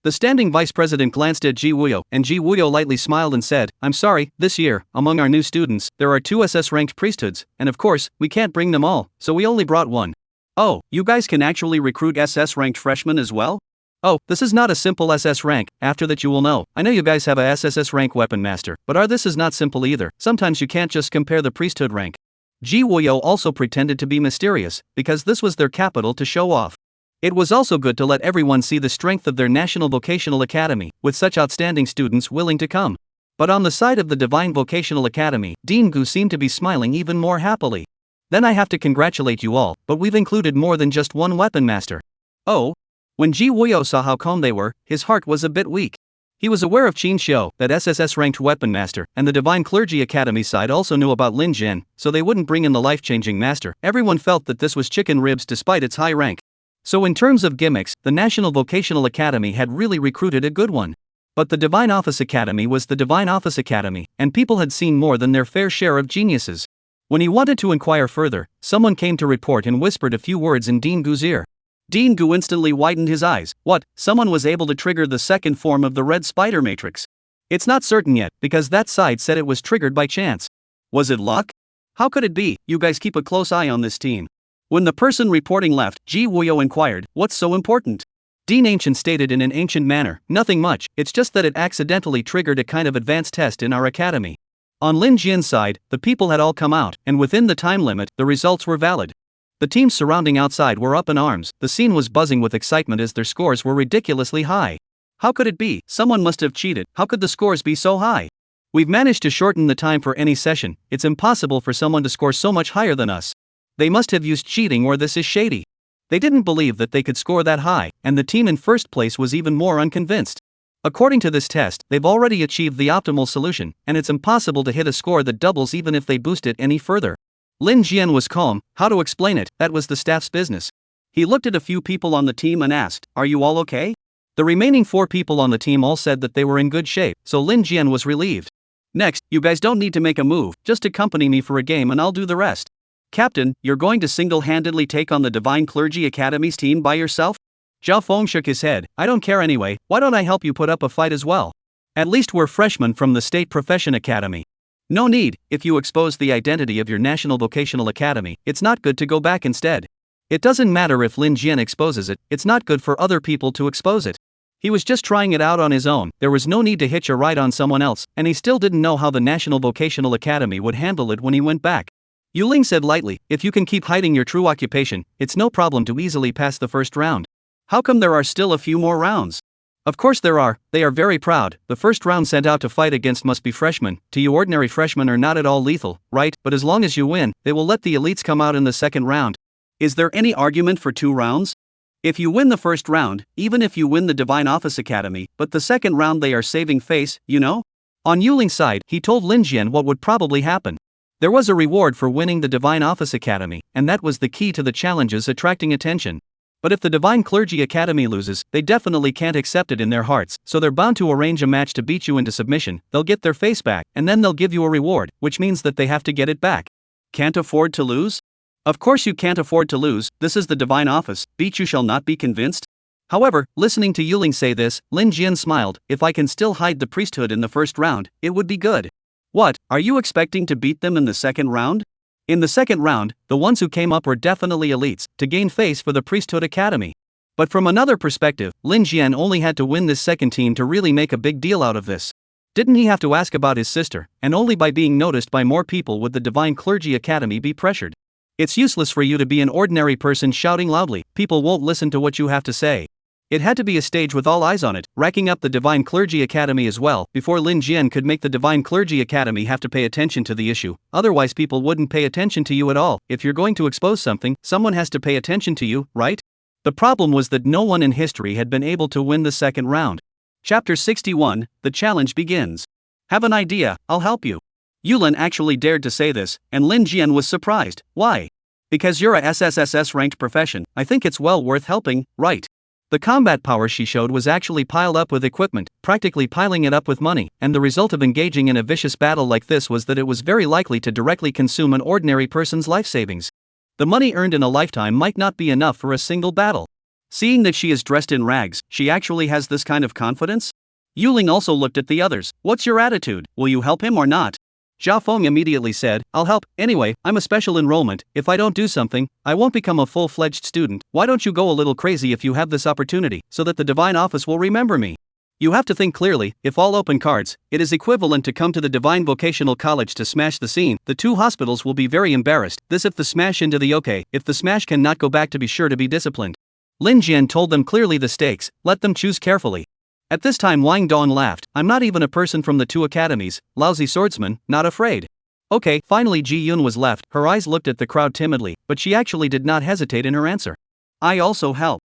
The standing vice president glanced at Ji Wuyo, and Ji Wuyo lightly smiled and said, "I'm sorry, this year, among our new students, there are 2 SS-ranked priesthoods, and of course, we can't bring them all, so we only brought one." "Oh, you guys can actually recruit SS-ranked freshmen as well?" "Oh, this is not a simple SS rank, after that you will know. I know you guys have a SSS rank weapon master, but this is not simple either, sometimes you can't just compare the priesthood rank." Ji Wuyo also pretended to be mysterious, because this was their capital to show off. It was also good to let everyone see the strength of their National Vocational Academy, with such outstanding students willing to come. But on the side of the Divine Vocational Academy, Dean Gu seemed to be smiling even more happily. "Then I have to congratulate you all, but we've included more than just one weapon master." "Oh? When Ji Wuyo saw how calm they were, his heart was a bit weak. He was aware of Qin Xiu, that SSS-ranked weapon master, and the Divine Clergy Academy side also knew about Lin Jian, so they wouldn't bring in the life-changing master. Everyone felt that this was chicken ribs despite its high rank. So in terms of gimmicks, the National Vocational Academy had really recruited a good one. But the Divine Office Academy was the Divine Office Academy, and people had seen more than their fair share of geniuses. When he wanted to inquire further, someone came to report and whispered a few words in Dean Gu's ear. Dean Gu instantly widened his eyes. What? Someone was able to trigger the second form of the red spider matrix. It's not certain yet, because that side said it was triggered by chance. Was it luck? How could it be? You guys keep a close eye on this team. When the person reporting left, Ji Wuyo inquired, what's so important? Dean Ancient stated in an ancient manner, nothing much, it's just that it accidentally triggered a kind of advanced test in our academy. On Lin Jian's side, the people had all come out, and within the time limit, the results were valid. The teams surrounding outside were up in arms, the scene was buzzing with excitement as their scores were ridiculously high. How could it be? Someone must have cheated. How could the scores be so high? We've managed to shorten the time for any session, it's impossible for someone to score so much higher than us. They must have used cheating or this is shady. They didn't believe that they could score that high, and the team in first place was even more unconvinced. According to this test, they've already achieved the optimal solution, and it's impossible to hit a score that doubles even if they boost it any further. Lin Jian was calm. How to explain it? That was the staff's business. He looked at a few people on the team and asked, are you all okay? The remaining 4 people on the team all said that they were in good shape, so Lin Jian was relieved. Next, you guys don't need to make a move, just accompany me for a game and I'll do the rest. Captain, you're going to single-handedly take on the Divine Clergy Academy's team by yourself? Zhao Feng shook his head. I don't care anyway, why don't I help you put up a fight as well? At least we're freshmen from the State Profession Academy. No need, if you expose the identity of your National Vocational Academy, it's not good to go back instead. It doesn't matter if Lin Jian exposes it, it's not good for other people to expose it. He was just trying it out on his own, there was no need to hitch a ride on someone else, and he still didn't know how the National Vocational Academy would handle it when he went back. Yuling said lightly, if you can keep hiding your true occupation, it's no problem to easily pass the first round. How come there are still a few more rounds? Of course there are, they are very proud. The first round sent out to fight against must be freshmen. To you ordinary freshmen are not at all lethal, right? But as long as you win, they will let the elites come out in the second round. Is there any argument for 2 rounds? If you win the first round, even if you win the Divine Office Academy, but the second round they are saving face, you know? On Yuling's side, he told Lin Jian what would probably happen. There was a reward for winning the Divine Office Academy, and that was the key to the challenges attracting attention. But if the Divine Clergy Academy loses, they definitely can't accept it in their hearts, so they're bound to arrange a match to beat you into submission. They'll get their face back, and then they'll give you a reward, which means that they have to get it back. Can't afford to lose? Of course you can't afford to lose, this is the Divine Office, beat you shall not be convinced. However, listening to Yuling say this, Lin Jian smiled. If I can still hide the priesthood in the first round, it would be good. What, are you expecting to beat them in the second round? In the second round, the ones who came up were definitely elites, to gain face for the Priesthood Academy. But from another perspective, Lin Jian only had to win this second team to really make a big deal out of this. Didn't he have to ask about his sister, and only by being noticed by more people would the Divine Clergy Academy be pressured. It's useless for you to be an ordinary person shouting loudly, people won't listen to what you have to say. It had to be a stage with all eyes on it, racking up the Divine Clergy Academy as well, before Lin Jian could make the Divine Clergy Academy have to pay attention to the issue, otherwise people wouldn't pay attention to you at all. If you're going to expose something, someone has to pay attention to you, right? The problem was that no one in history had been able to win the second round. Chapter 61, the challenge begins. Have an idea, I'll help you. Yulin actually dared to say this, and Lin Jian was surprised. Why? Because you're a SSSS ranked profession, I think it's well worth helping, right? The combat power she showed was actually piled up with equipment, practically piling it up with money, and the result of engaging in a vicious battle like this was that it was very likely to directly consume an ordinary person's life savings. The money earned in a lifetime might not be enough for a single battle. Seeing that she is dressed in rags, she actually has this kind of confidence? Yuling also looked at the others. What's your attitude? Will you help him or not? Zhao Feng immediately said, I'll help. Anyway, I'm a special enrollment. If I don't do something, I won't become a full-fledged student. Why don't you go a little crazy if you have this opportunity, so that the Divine Office will remember me? You have to think clearly. If all open cards, it is equivalent to come to the Divine Vocational College to smash the scene. The 2 hospitals will be very embarrassed. This if the smash into the okay. If the smash cannot go back to be sure to be disciplined. Lin Jian told them clearly the stakes, let them choose carefully. At this time Wang Dong laughed. I'm not even a person from the 2 academies, lousy swordsman, not afraid. Okay, finally Ji Yun was left. Her eyes looked at the crowd timidly, but she actually did not hesitate in her answer. I also help.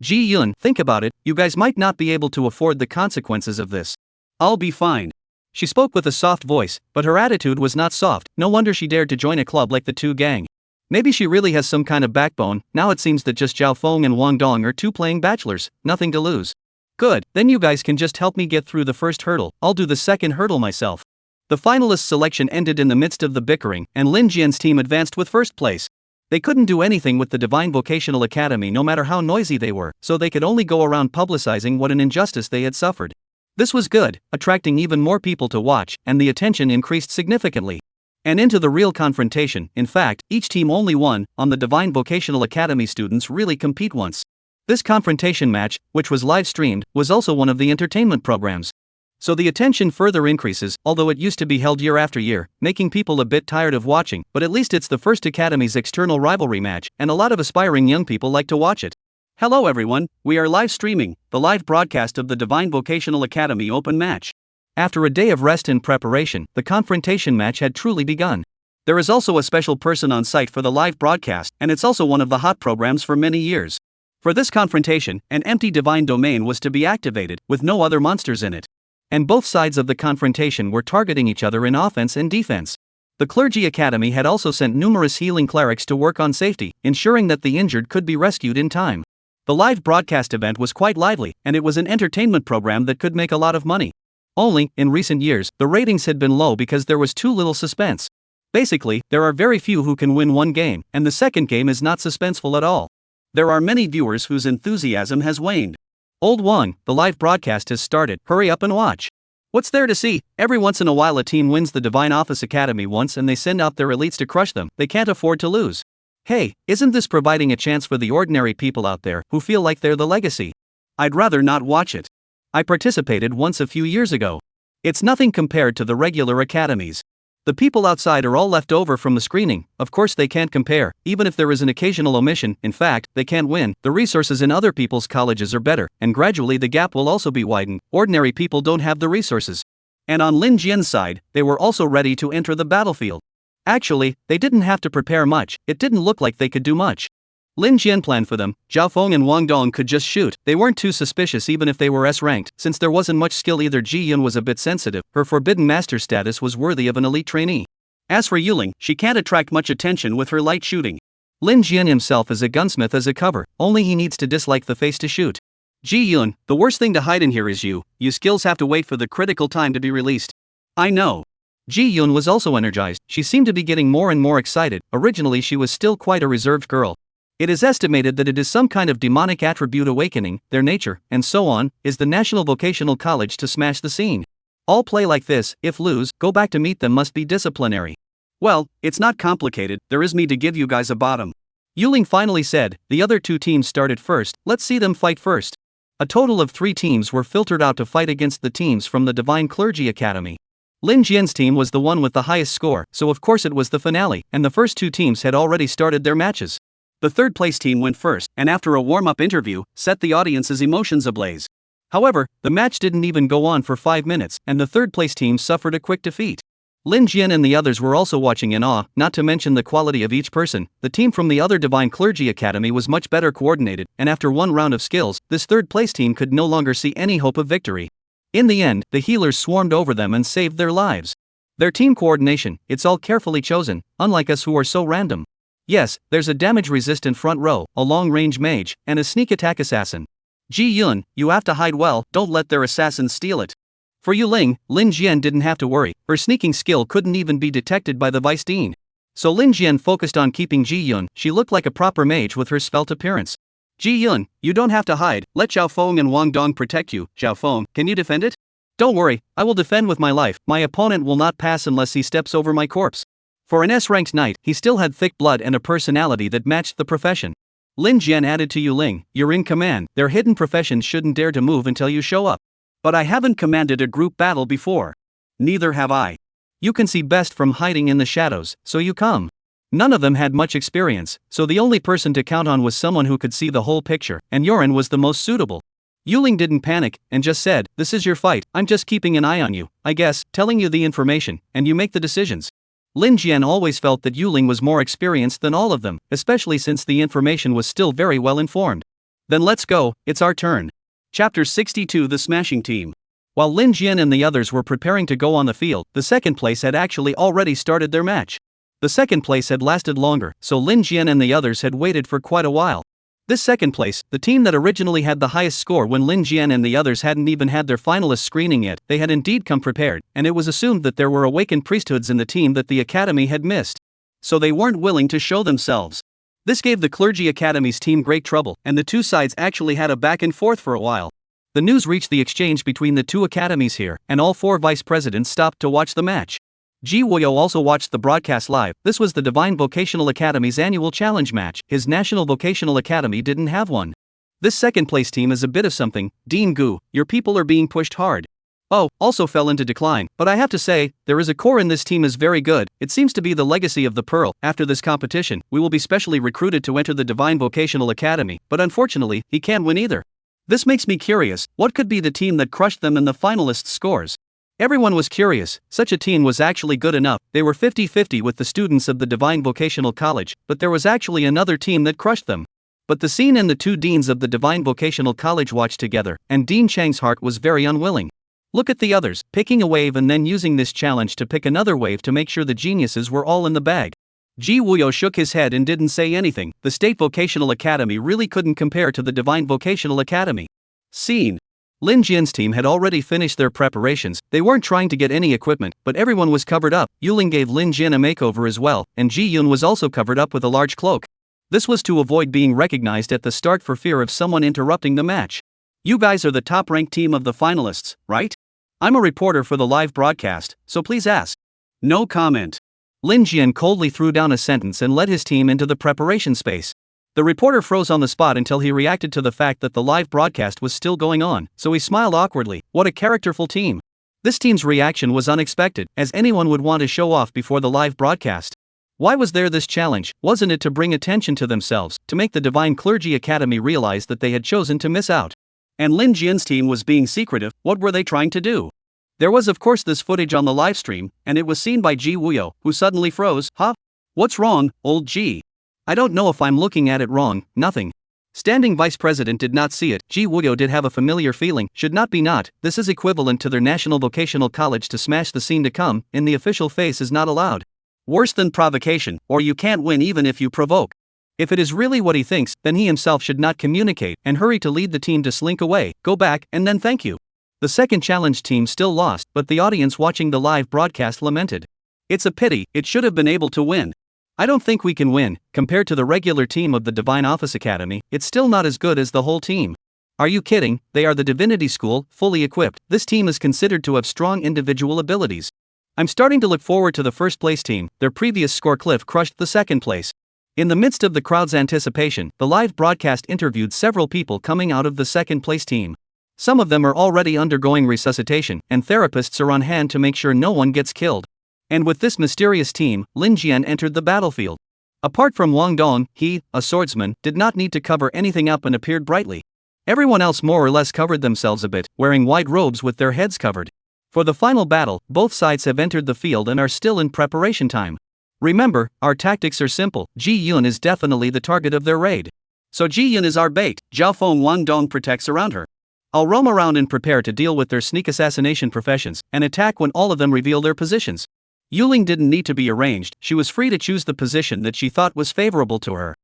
Ji Yun, think about it, you guys might not be able to afford the consequences of this. I'll be fine. She spoke with a soft voice, but her attitude was not soft. No wonder she dared to join a club like the Two Gang. Maybe she really has some kind of backbone. Now it seems that just Zhao Feng and Wang Dong are two playing bachelors, nothing to lose. Good, then you guys can just help me get through the first hurdle, I'll do the second hurdle myself. The finalist selection ended in the midst of the bickering, and Lin Jian's team advanced with first place. They couldn't do anything with the Divine Vocational Academy no matter how noisy they were, so they could only go around publicizing what an injustice they had suffered. This was good, attracting even more people to watch, and the attention increased significantly. And into the real confrontation, in fact, each team only won on the Divine Vocational Academy students really compete once. This confrontation match, which was live streamed, was also one of the entertainment programs. So the attention further increases, although it used to be held year after year, making people a bit tired of watching, but at least it's the first Academy's external rivalry match, and a lot of aspiring young people like to watch it. Hello everyone, we are live streaming the live broadcast of the Divine Vocational Academy Open match. After a day of rest and preparation, the confrontation match had truly begun. There is also a special person on site for the live broadcast, and it's also one of the hot programs for many years. For this confrontation, an empty divine domain was to be activated, with no other monsters in it. And both sides of the confrontation were targeting each other in offense and defense. The Clergy Academy had also sent numerous healing clerics to work on safety, ensuring that the injured could be rescued in time. The live broadcast event was quite lively, and it was an entertainment program that could make a lot of money. Only, in recent years, the ratings had been low because there was too little suspense. Basically, there are very few who can win one game, and the second game is not suspenseful at all. There are many viewers whose enthusiasm has waned. Old Wang, the live broadcast has started, hurry up and watch. What's there to see? Every once in a while a team wins the Divine Office Academy once and they send out their elites to crush them, they can't afford to lose. Hey, isn't this providing a chance for the ordinary people out there who feel like they're the legacy? I'd rather not watch it. I participated once a few years ago. It's nothing compared to the regular academies. The people outside are all left over from the screening, of course they can't compare, even if there is an occasional omission, in fact, they can't win, the resources in other people's colleges are better, and gradually the gap will also be widened, ordinary people don't have the resources. And on Lin Jian's side, they were also ready to enter the battlefield. Actually, they didn't have to prepare much, it didn't look like they could do much. Lin Jian planned for them, Zhao Feng and Wang Dong could just shoot, they weren't too suspicious even if they were S-ranked, since there wasn't much skill either. Ji Yun was a bit sensitive, her forbidden master status was worthy of an elite trainee. As for Yuling, she can't attract much attention with her light shooting. Lin Jian himself is a gunsmith as a cover, only he needs to dislike the face to shoot. Ji Yun, the worst thing to hide in here is you skills have to wait for the critical time to be released. I know. Ji Yun was also energized, she seemed to be getting more and more excited, originally she was still quite a reserved girl. It is estimated that it is some kind of demonic attribute awakening, their nature, and so on, is the National Vocational College to smash the scene. All play like this, if lose, go back to meet them must be disciplinary. Well, it's not complicated, there is me to give you guys a bottom. Yuling finally said, the other two teams started first, let's see them fight first. A total of 3 teams were filtered out to fight against the teams from the Divine Clergy Academy. Lin Jian's team was the one with the highest score, so of course it was the finale, and the first 2 teams had already started their matches. The third place team went first, and after a warm-up interview, set the audience's emotions ablaze. However, the match didn't even go on for 5 minutes, and the third place team suffered a quick defeat. Lin Jian and the others were also watching in awe, not to mention the quality of each person. The team from the other Divine Clergy Academy was much better coordinated, and after one round of skills, this third place team could no longer see any hope of victory. In the end, the healers swarmed over them and saved their lives. Their team coordination, it's all carefully chosen, unlike us who are so random. Yes, there's a damage-resistant front row, a long-range mage, and a sneak-attack assassin. Ji Yun, you have to hide well, don't let their assassins steal it. For Yuling, Lin Jian didn't have to worry, her sneaking skill couldn't even be detected by the vice dean. So Lin Jian focused on keeping Ji Yun, she looked like a proper mage with her svelte appearance. Ji Yun, you don't have to hide, let Zhao Feng and Wang Dong protect you. Zhao Feng, can you defend it? Don't worry, I will defend with my life, my opponent will not pass unless he steps over my corpse. For an S-ranked knight, he still had thick blood and a personality that matched the profession. Lin Jian added to Yuling, you're in command, their hidden professions shouldn't dare to move until you show up. But I haven't commanded a group battle before. Neither have I. You can see best from hiding in the shadows, so you come. None of them had much experience, so the only person to count on was someone who could see the whole picture, and Yoren was the most suitable. Yuling didn't panic, and just said, this is your fight, I'm just keeping an eye on you, I guess, telling you the information, and you make the decisions. Lin Jian always felt that Yuling was more experienced than all of them, especially since the information was still very well informed. Then let's go, it's our turn. Chapter 62 The Smashing Team. While Lin Jian and the others were preparing to go on the field, the second place had actually already started their match. The second place had lasted longer, so Lin Jian and the others had waited for quite a while. This second place, the team that originally had the highest score when Lin Jian and the others hadn't even had their finalist screening yet, they had indeed come prepared, and it was assumed that there were awakened priesthoods in the team that the academy had missed. So they weren't willing to show themselves. This gave the Clergy Academy's team great trouble, and the two sides actually had a back and forth for a while. The news reached the exchange between the two academies here, and all four vice presidents stopped to watch the match. Ji Wuyo also watched the broadcast live. This was the Divine Vocational Academy's annual challenge match. His National Vocational Academy didn't have one. This second place team is a bit of something. Dean Gu, your people are being pushed hard. Oh, also fell into decline, but I have to say, there is a core in this team is very good. It seems to be the legacy of the Pearl. After this competition, we will be specially recruited to enter the Divine Vocational Academy, but unfortunately, he can't win either. This makes me curious, what could be the team that crushed them in the finalists' scores? Everyone was curious. Such a team was actually good enough. They were 50-50 with the students of the Divine Vocational College, but there was actually another team that crushed them. But the scene and the two deans of the Divine Vocational College watched together, and Dean Chang's heart was very unwilling. Look at the others, picking a wave and then using this challenge to pick another wave to make sure the geniuses were all in the bag. Ji Wuyo shook his head and didn't say anything. The State Vocational Academy really couldn't compare to the Divine Vocational Academy. Scene. Lin Jian's team had already finished their preparations. They weren't trying to get any equipment, but everyone was covered up. Yuling gave Lin Jian a makeover as well, and Ji Yun was also covered up with a large cloak. This was to avoid being recognized at the start for fear of someone interrupting the match. You guys are the top-ranked team of the finalists, right? I'm a reporter for the live broadcast, so please ask. No comment. Lin Jian coldly threw down a sentence and led his team into the preparation space. The reporter froze on the spot until he reacted to the fact that the live broadcast was still going on, so he smiled awkwardly. What a characterful team. This team's reaction was unexpected, as anyone would want to show off before the live broadcast. Why was there this challenge? Wasn't it to bring attention to themselves, to make the Divine Clergy Academy realize that they had chosen to miss out? And Lin Jian's team was being secretive. What were they trying to do? There was of course this footage on the live stream, and it was seen by Ji Wuyo, who suddenly froze. Huh? What's wrong, old Ji? I don't know if I'm looking at it wrong. Nothing. Standing vice president did not see it. Ji Wuyo did have a familiar feeling. Should not be not. This is equivalent to their National Vocational College to smash the scene to come. In the official face is not allowed. Worse than provocation, or you can't win even if you provoke. If it is really what he thinks, then he himself should not communicate and hurry to lead the team to slink away, go back, and then thank you. The second challenge team still lost, but the audience watching the live broadcast lamented. It's a pity, it should have been able to win. I don't think we can win. Compared to the regular team of the Divine Office Academy, it's still not as good as the whole team. Are you kidding? They are the Divinity School, fully equipped. This team is considered to have strong individual abilities. I'm starting to look forward to the first place team. Their previous score cliff crushed the second place. In the midst of the crowd's anticipation, the live broadcast interviewed several people coming out of the second place team. Some of them are already undergoing resuscitation, and therapists are on hand to make sure no one gets killed. And with this mysterious team, Lin Jian entered the battlefield. Apart from Wang Dong, he, a swordsman, did not need to cover anything up and appeared brightly. Everyone else more or less covered themselves a bit, wearing white robes with their heads covered. For the final battle, both sides have entered the field and are still in preparation time. Remember, our tactics are simple. Ji Yun is definitely the target of their raid. So Ji Yun is our bait. Zhao Feng Wang Dong protects around her. I'll roam around and prepare to deal with their sneak assassination professions, and attack when all of them reveal their positions. Yuling didn't need to be arranged, she was free to choose the position that she thought was favorable to her.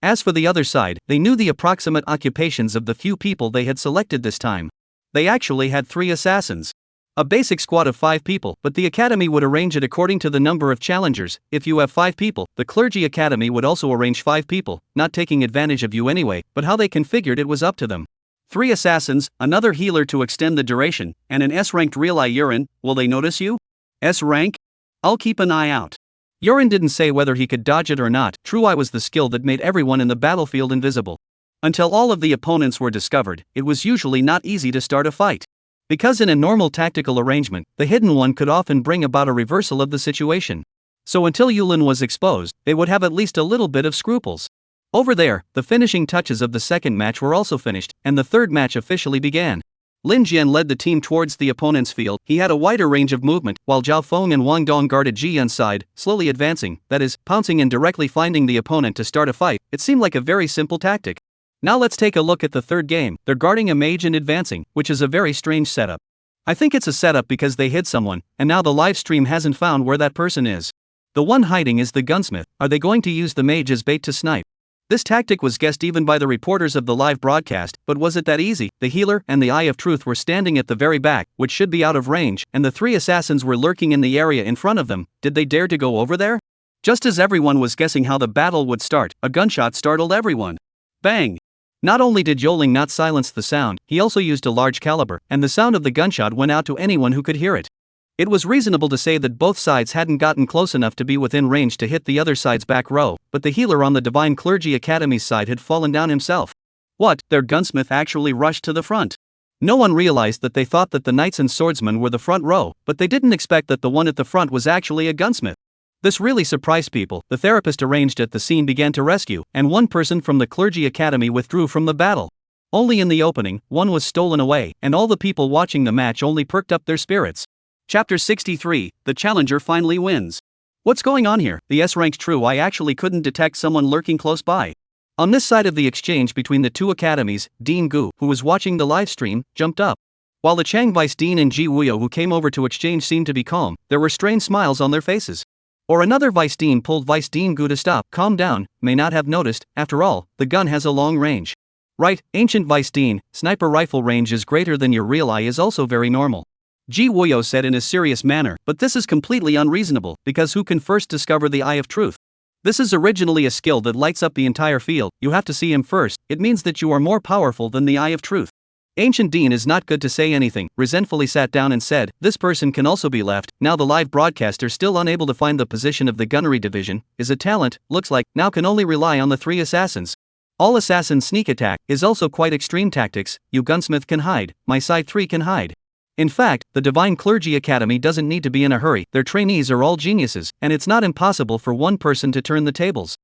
As for the other side, they knew the approximate occupations of the few people they had selected this time. They actually had 3 assassins. A basic squad of 5 people, but the academy would arrange it according to the number of challengers. If you have 5 people, the Clergy Academy would also arrange 5 people, not taking advantage of you anyway, but how they configured it was up to them. 3 assassins, another healer to extend the duration, and an S-ranked real Yurin. Will they notice you? S-rank? I'll keep an eye out. Yurin didn't say whether he could dodge it or not. True Eye was the skill that made everyone in the battlefield invisible. Until all of the opponents were discovered, it was usually not easy to start a fight. Because in a normal tactical arrangement, the hidden one could often bring about a reversal of the situation. So until Yulin was exposed, they would have at least a little bit of scruples. Over there, the finishing touches of the second match were also finished, and the third match officially began. Lin Jian led the team towards the opponent's field. He had a wider range of movement, while Zhao Feng and Wang Dong guarded Ji Yun's side, slowly advancing, that is, pouncing and directly finding the opponent to start a fight. It seemed like a very simple tactic. Now let's take a look at the third game. They're guarding a mage and advancing, which is a very strange setup. I think it's a setup because they hid someone, and now the live stream hasn't found where that person is. The one hiding is the gunsmith. Are they going to use the mage as bait to snipe? This tactic was guessed even by the reporters of the live broadcast, but was it that easy? The healer and the Eye of Truth were standing at the very back, which should be out of range, and the three assassins were lurking in the area in front of them. Did they dare to go over there? Just as everyone was guessing how the battle would start, a gunshot startled everyone. Bang! Not only did Yoling not silence the sound, he also used a large caliber, and the sound of the gunshot went out to anyone who could hear it. It was reasonable to say that both sides hadn't gotten close enough to be within range to hit the other side's back row, but the healer on the Divine Clergy Academy's side had fallen down himself. What? Their gunsmith actually rushed to the front. No one realized that. They thought that the knights and swordsmen were the front row, but they didn't expect that the one at the front was actually a gunsmith. This really surprised people. The therapist arranged at the scene began to rescue, and one person from the Clergy Academy withdrew from the battle. Only in the opening, one was stolen away, and all the people watching the match only perked up their spirits. Chapter 63, the challenger finally wins. What's going on here? The S-rank true I actually couldn't detect someone lurking close by. On this side of the exchange between the two academies, Dean Gu, who was watching the live stream, jumped up. While the Chang Vice Dean and Ji Wuyo who came over to exchange seemed to be calm, there were strained smiles on their faces. Or another Vice Dean pulled Vice Dean Gu to stop. Calm down, may not have noticed, after all, the gun has a long range. Right, Ancient Vice Dean, sniper rifle range is greater than your real eye is also very normal. Ji Wuyo said in a serious manner, but this is completely unreasonable, because who can first discover the Eye of Truth? This is originally a skill that lights up the entire field. You have to see him first. It means that you are more powerful than the Eye of Truth. Ancient Dean is not good to say anything, resentfully sat down and said, this person can also be left. Now the live broadcaster, still unable to find the position of the gunnery division, is a talent, looks like, now can only rely on the three assassins. All assassin sneak attack is also quite extreme tactics. You gunsmith can hide, my side 3 can hide. In fact, the Divine Clergy Academy doesn't need to be in a hurry. Their trainees are all geniuses, and it's not impossible for one person to turn the tables.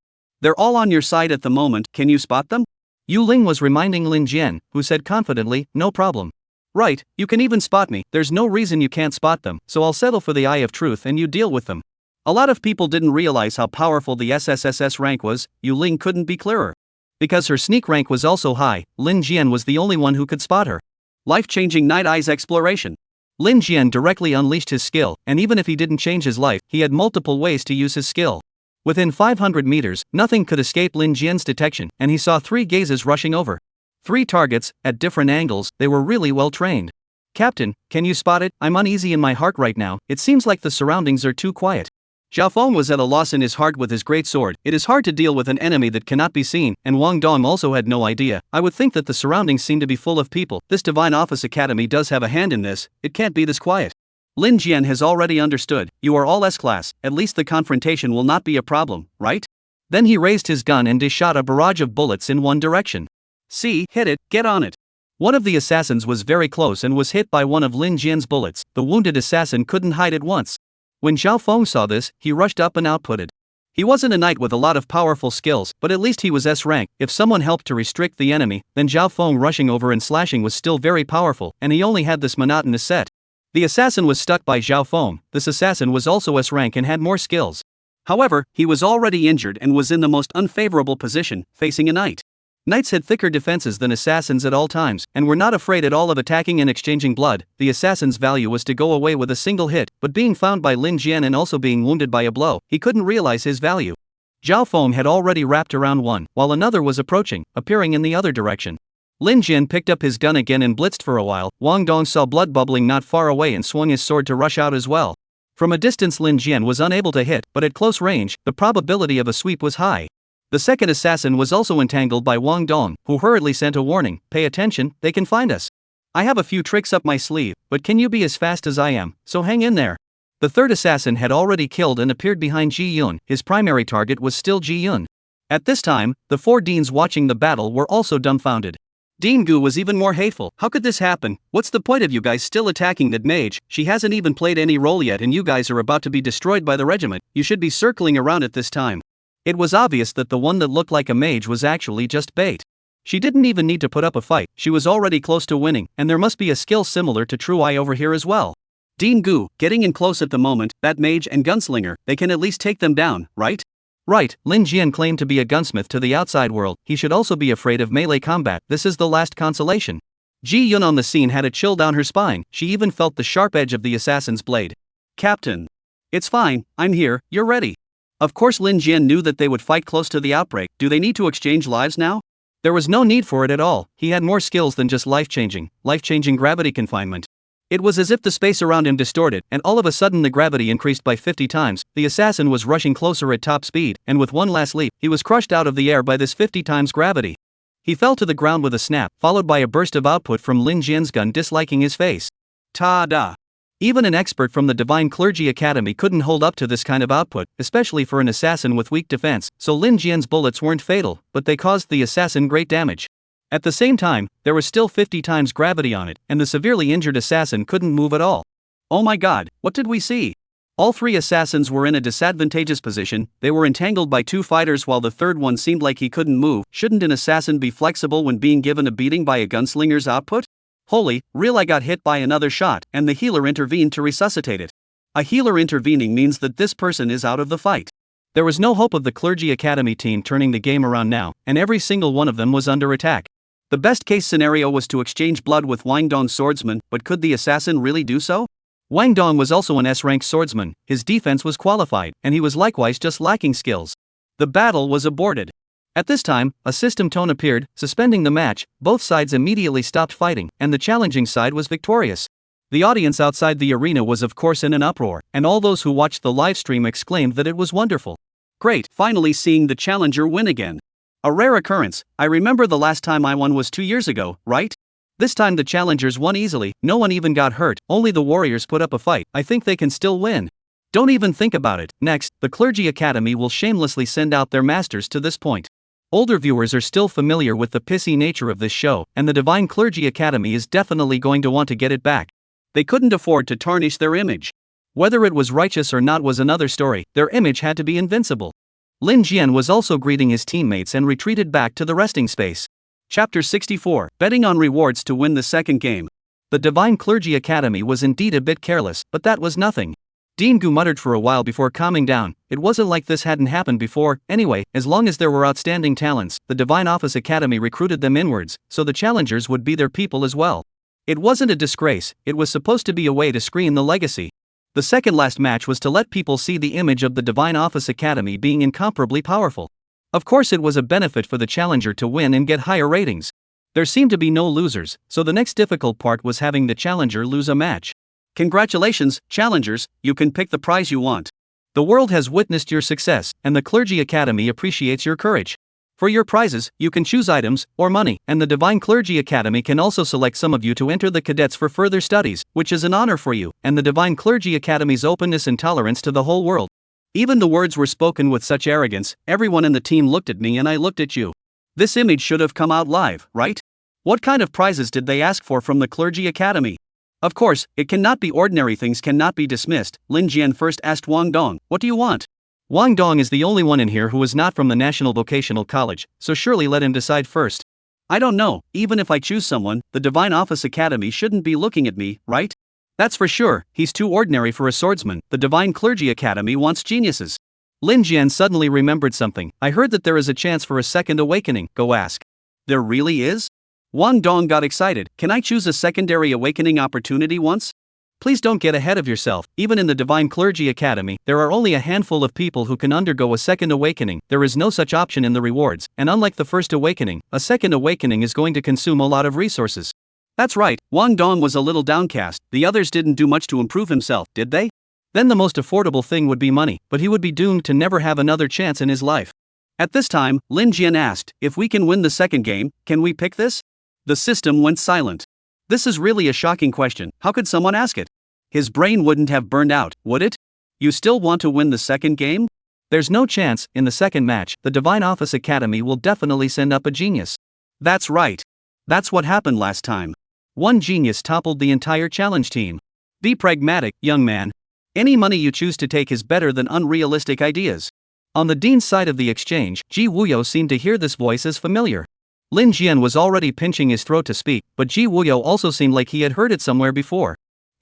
They're all on your side at the moment. Can you spot them? Yu Ling was reminding Lin Jian, who said confidently, no problem. Right, you can even spot me. There's no reason you can't spot them, so I'll settle for the Eye of Truth and you deal with them. A lot of people didn't realize how powerful the SSSS rank was. Yu Ling couldn't be clearer. Because her sneak rank was also high, Lin Jian was the only one who could spot her. Life-changing Night Eyes exploration. Lin Jian directly unleashed his skill, and even if he didn't change his life, he had multiple ways to use his skill. Within 500 meters, nothing could escape Lin Jian's detection, and he saw 3 gazes rushing over. 3 targets, at different angles. They were really well trained. Captain, can you spot it? I'm uneasy in my heart right now. It seems like the surroundings are too quiet. Zhao Feng was at a loss in his heart with his great sword. It is hard to deal with an enemy that cannot be seen, and Wang Dong also had no idea. I would think that the surroundings seem to be full of people. This Divine Office Academy does have a hand in this. It can't be this quiet. Lin Jian has already understood. You are all S-class, at least the confrontation will not be a problem, right? Then he raised his gun and shot a barrage of bullets in one direction. See, hit it, get on it. One of the assassins was very close and was hit by one of Lin Jian's bullets. The wounded assassin couldn't hide at once. When Zhao Feng saw this, he rushed up and outputted. He wasn't a knight with a lot of powerful skills, but at least he was S-rank. If someone helped to restrict the enemy, then Zhao Feng rushing over and slashing was still very powerful, and he only had this monotonous set. The assassin was stuck by Zhao Feng. This assassin was also S-rank and had more skills. However, he was already injured and was in the most unfavorable position, facing a knight. Knights had thicker defenses than assassins at all times, and were not afraid at all of attacking and exchanging blood. The assassin's value was to go away with a single hit, but being found by Lin Jian and also being wounded by a blow, he couldn't realize his value. Zhao Feng had already wrapped around one, while another was approaching, appearing in the other direction. Lin Jian picked up his gun again and blitzed for a while. Wang Dong saw blood bubbling not far away and swung his sword to rush out as well. From a distance Lin Jian was unable to hit, but at close range, the probability of a sweep was high. The second assassin was also entangled by Wang Dong, who hurriedly sent a warning, pay attention, they can find us. I have a few tricks up my sleeve, but can you be as fast as I am, so hang in there. The third assassin had already killed and appeared behind Ji Yun. His primary target was still Ji Yun. At this time, the 4 deans watching the battle were also dumbfounded. Dean Gu was even more hateful. How could this happen? What's the point of you guys still attacking that mage? She hasn't even played any role yet and you guys are about to be destroyed by the regiment. You should be circling around at this time. It was obvious that the one that looked like a mage was actually just bait. She didn't even need to put up a fight, she was already close to winning, and there must be a skill similar to True Eye over here as well. Dean Gu, getting in close at the moment, that mage and gunslinger, they can at least take them down, right? Right, Lin Jian claimed to be a gunsmith to the outside world, he should also be afraid of melee combat, this is the last consolation. Ji Yun on the scene had a chill down her spine, she even felt the sharp edge of the assassin's blade. Captain. It's fine, I'm here, you're ready. Of course Lin Jian knew that they would fight close to the outbreak, do they need to exchange lives now? There was no need for it at all, he had more skills than just life-changing gravity confinement. It was as if the space around him distorted, and all of a sudden the gravity increased by 50 times, the assassin was rushing closer at top speed, and with one last leap, he was crushed out of the air by this 50 times gravity. He fell to the ground with a snap, followed by a burst of output from Lin Jian's gun disliking his face. Ta-da! Even an expert from the Divine Clergy Academy couldn't hold up to this kind of output, especially for an assassin with weak defense, so Lin Jian's bullets weren't fatal, but they caused the assassin great damage. At the same time, there was still 50 times gravity on it, and the severely injured assassin couldn't move at all. Oh my god, what did we see? All three assassins were in a disadvantageous position, they were entangled by two fighters while the third one seemed like he couldn't move. Shouldn't an assassin be flexible when being given a beating by a gunslinger's output? Holy, real, I got hit by another shot, and the healer intervened to resuscitate it. A healer intervening means that this person is out of the fight. There was no hope of the Clergy Academy team turning the game around now, and every single one of them was under attack. The best case scenario was to exchange blood with Wang Dong's swordsman, but could the assassin really do so? Wang Dong was also an S-rank swordsman, his defense was qualified, and he was likewise just lacking skills. The battle was aborted. At this time, a system tone appeared, suspending the match, both sides immediately stopped fighting, and the challenging side was victorious. The audience outside the arena was of course in an uproar, and all those who watched the livestream exclaimed that it was wonderful. Great, finally seeing the challenger win again. A rare occurrence, I remember the last time I won was 2 years ago, right? This time the challengers won easily, no one even got hurt, only the warriors put up a fight, I think they can still win. Don't even think about it. Next, the Clergy Academy will shamelessly send out their masters to this point. Older viewers are still familiar with the pissy nature of this show, and the Divine Clergy Academy is definitely going to want to get it back. They couldn't afford to tarnish their image. Whether it was righteous or not was another story, their image had to be invincible. Lin Jian was also greeting his teammates and retreated back to the resting space. Chapter 64, Betting on Rewards to Win the Second Game. The Divine Clergy Academy was indeed a bit careless, but that was nothing. Dean Gu muttered for a while before calming down, it wasn't like this hadn't happened before, anyway, as long as there were outstanding talents, the Divine Office Academy recruited them inwards, so the challengers would be their people as well. It wasn't a disgrace, it was supposed to be a way to screen the legacy. The second last match was to let people see the image of the Divine Office Academy being incomparably powerful. Of course it was a benefit for the challenger to win and get higher ratings. There seemed to be no losers, so the next difficult part was having the challenger lose a match. Congratulations, challengers, you can pick the prize you want. The world has witnessed your success, and the Clergy Academy appreciates your courage. For your prizes, you can choose items, or money, and the Divine Clergy Academy can also select some of you to enter the cadets for further studies, which is an honor for you, and the Divine Clergy Academy's openness and tolerance to the whole world. Even the words were spoken with such arrogance, everyone in the team looked at me and I looked at you. This image should have come out live, right? What kind of prizes did they ask for from the Clergy Academy? Of course, it cannot be ordinary things cannot be dismissed. Lin Jian first asked Wang Dong, what do you want? Wang Dong is the only one in here who is not from the National Vocational College, so surely let him decide first. I don't know, even if I choose someone, the Divine Office Academy shouldn't be looking at me, right? That's for sure, he's too ordinary for a swordsman, the Divine Clergy Academy wants geniuses. Lin Jian suddenly remembered something, I heard that there is a chance for a second awakening, go ask. There really is? Wang Dong got excited, can I choose a secondary awakening opportunity once? Please don't get ahead of yourself, even in the Divine Clergy Academy, there are only a handful of people who can undergo a second awakening, there is no such option in the rewards, and unlike the first awakening, a second awakening is going to consume a lot of resources. That's right, Wang Dong was a little downcast, the others didn't do much to improve himself, did they? Then the most affordable thing would be money, but he would be doomed to never have another chance in his life. At this time, Lin Jian asked, if we can win the second game, can we pick this? The system went silent. This is really a shocking question, how could someone ask it? His brain wouldn't have burned out, would it? You still want to win the second game? There's no chance, in the second match, the Divine Office Academy will definitely send up a genius. That's right. That's what happened last time. One genius toppled the entire challenge team. Be pragmatic, young man. Any money you choose to take is better than unrealistic ideas. On the dean's side of the exchange, Ji Wuyo seemed to hear this voice as familiar. Lin Jian was already pinching his throat to speak, but Ji Wuyo also seemed like he had heard it somewhere before.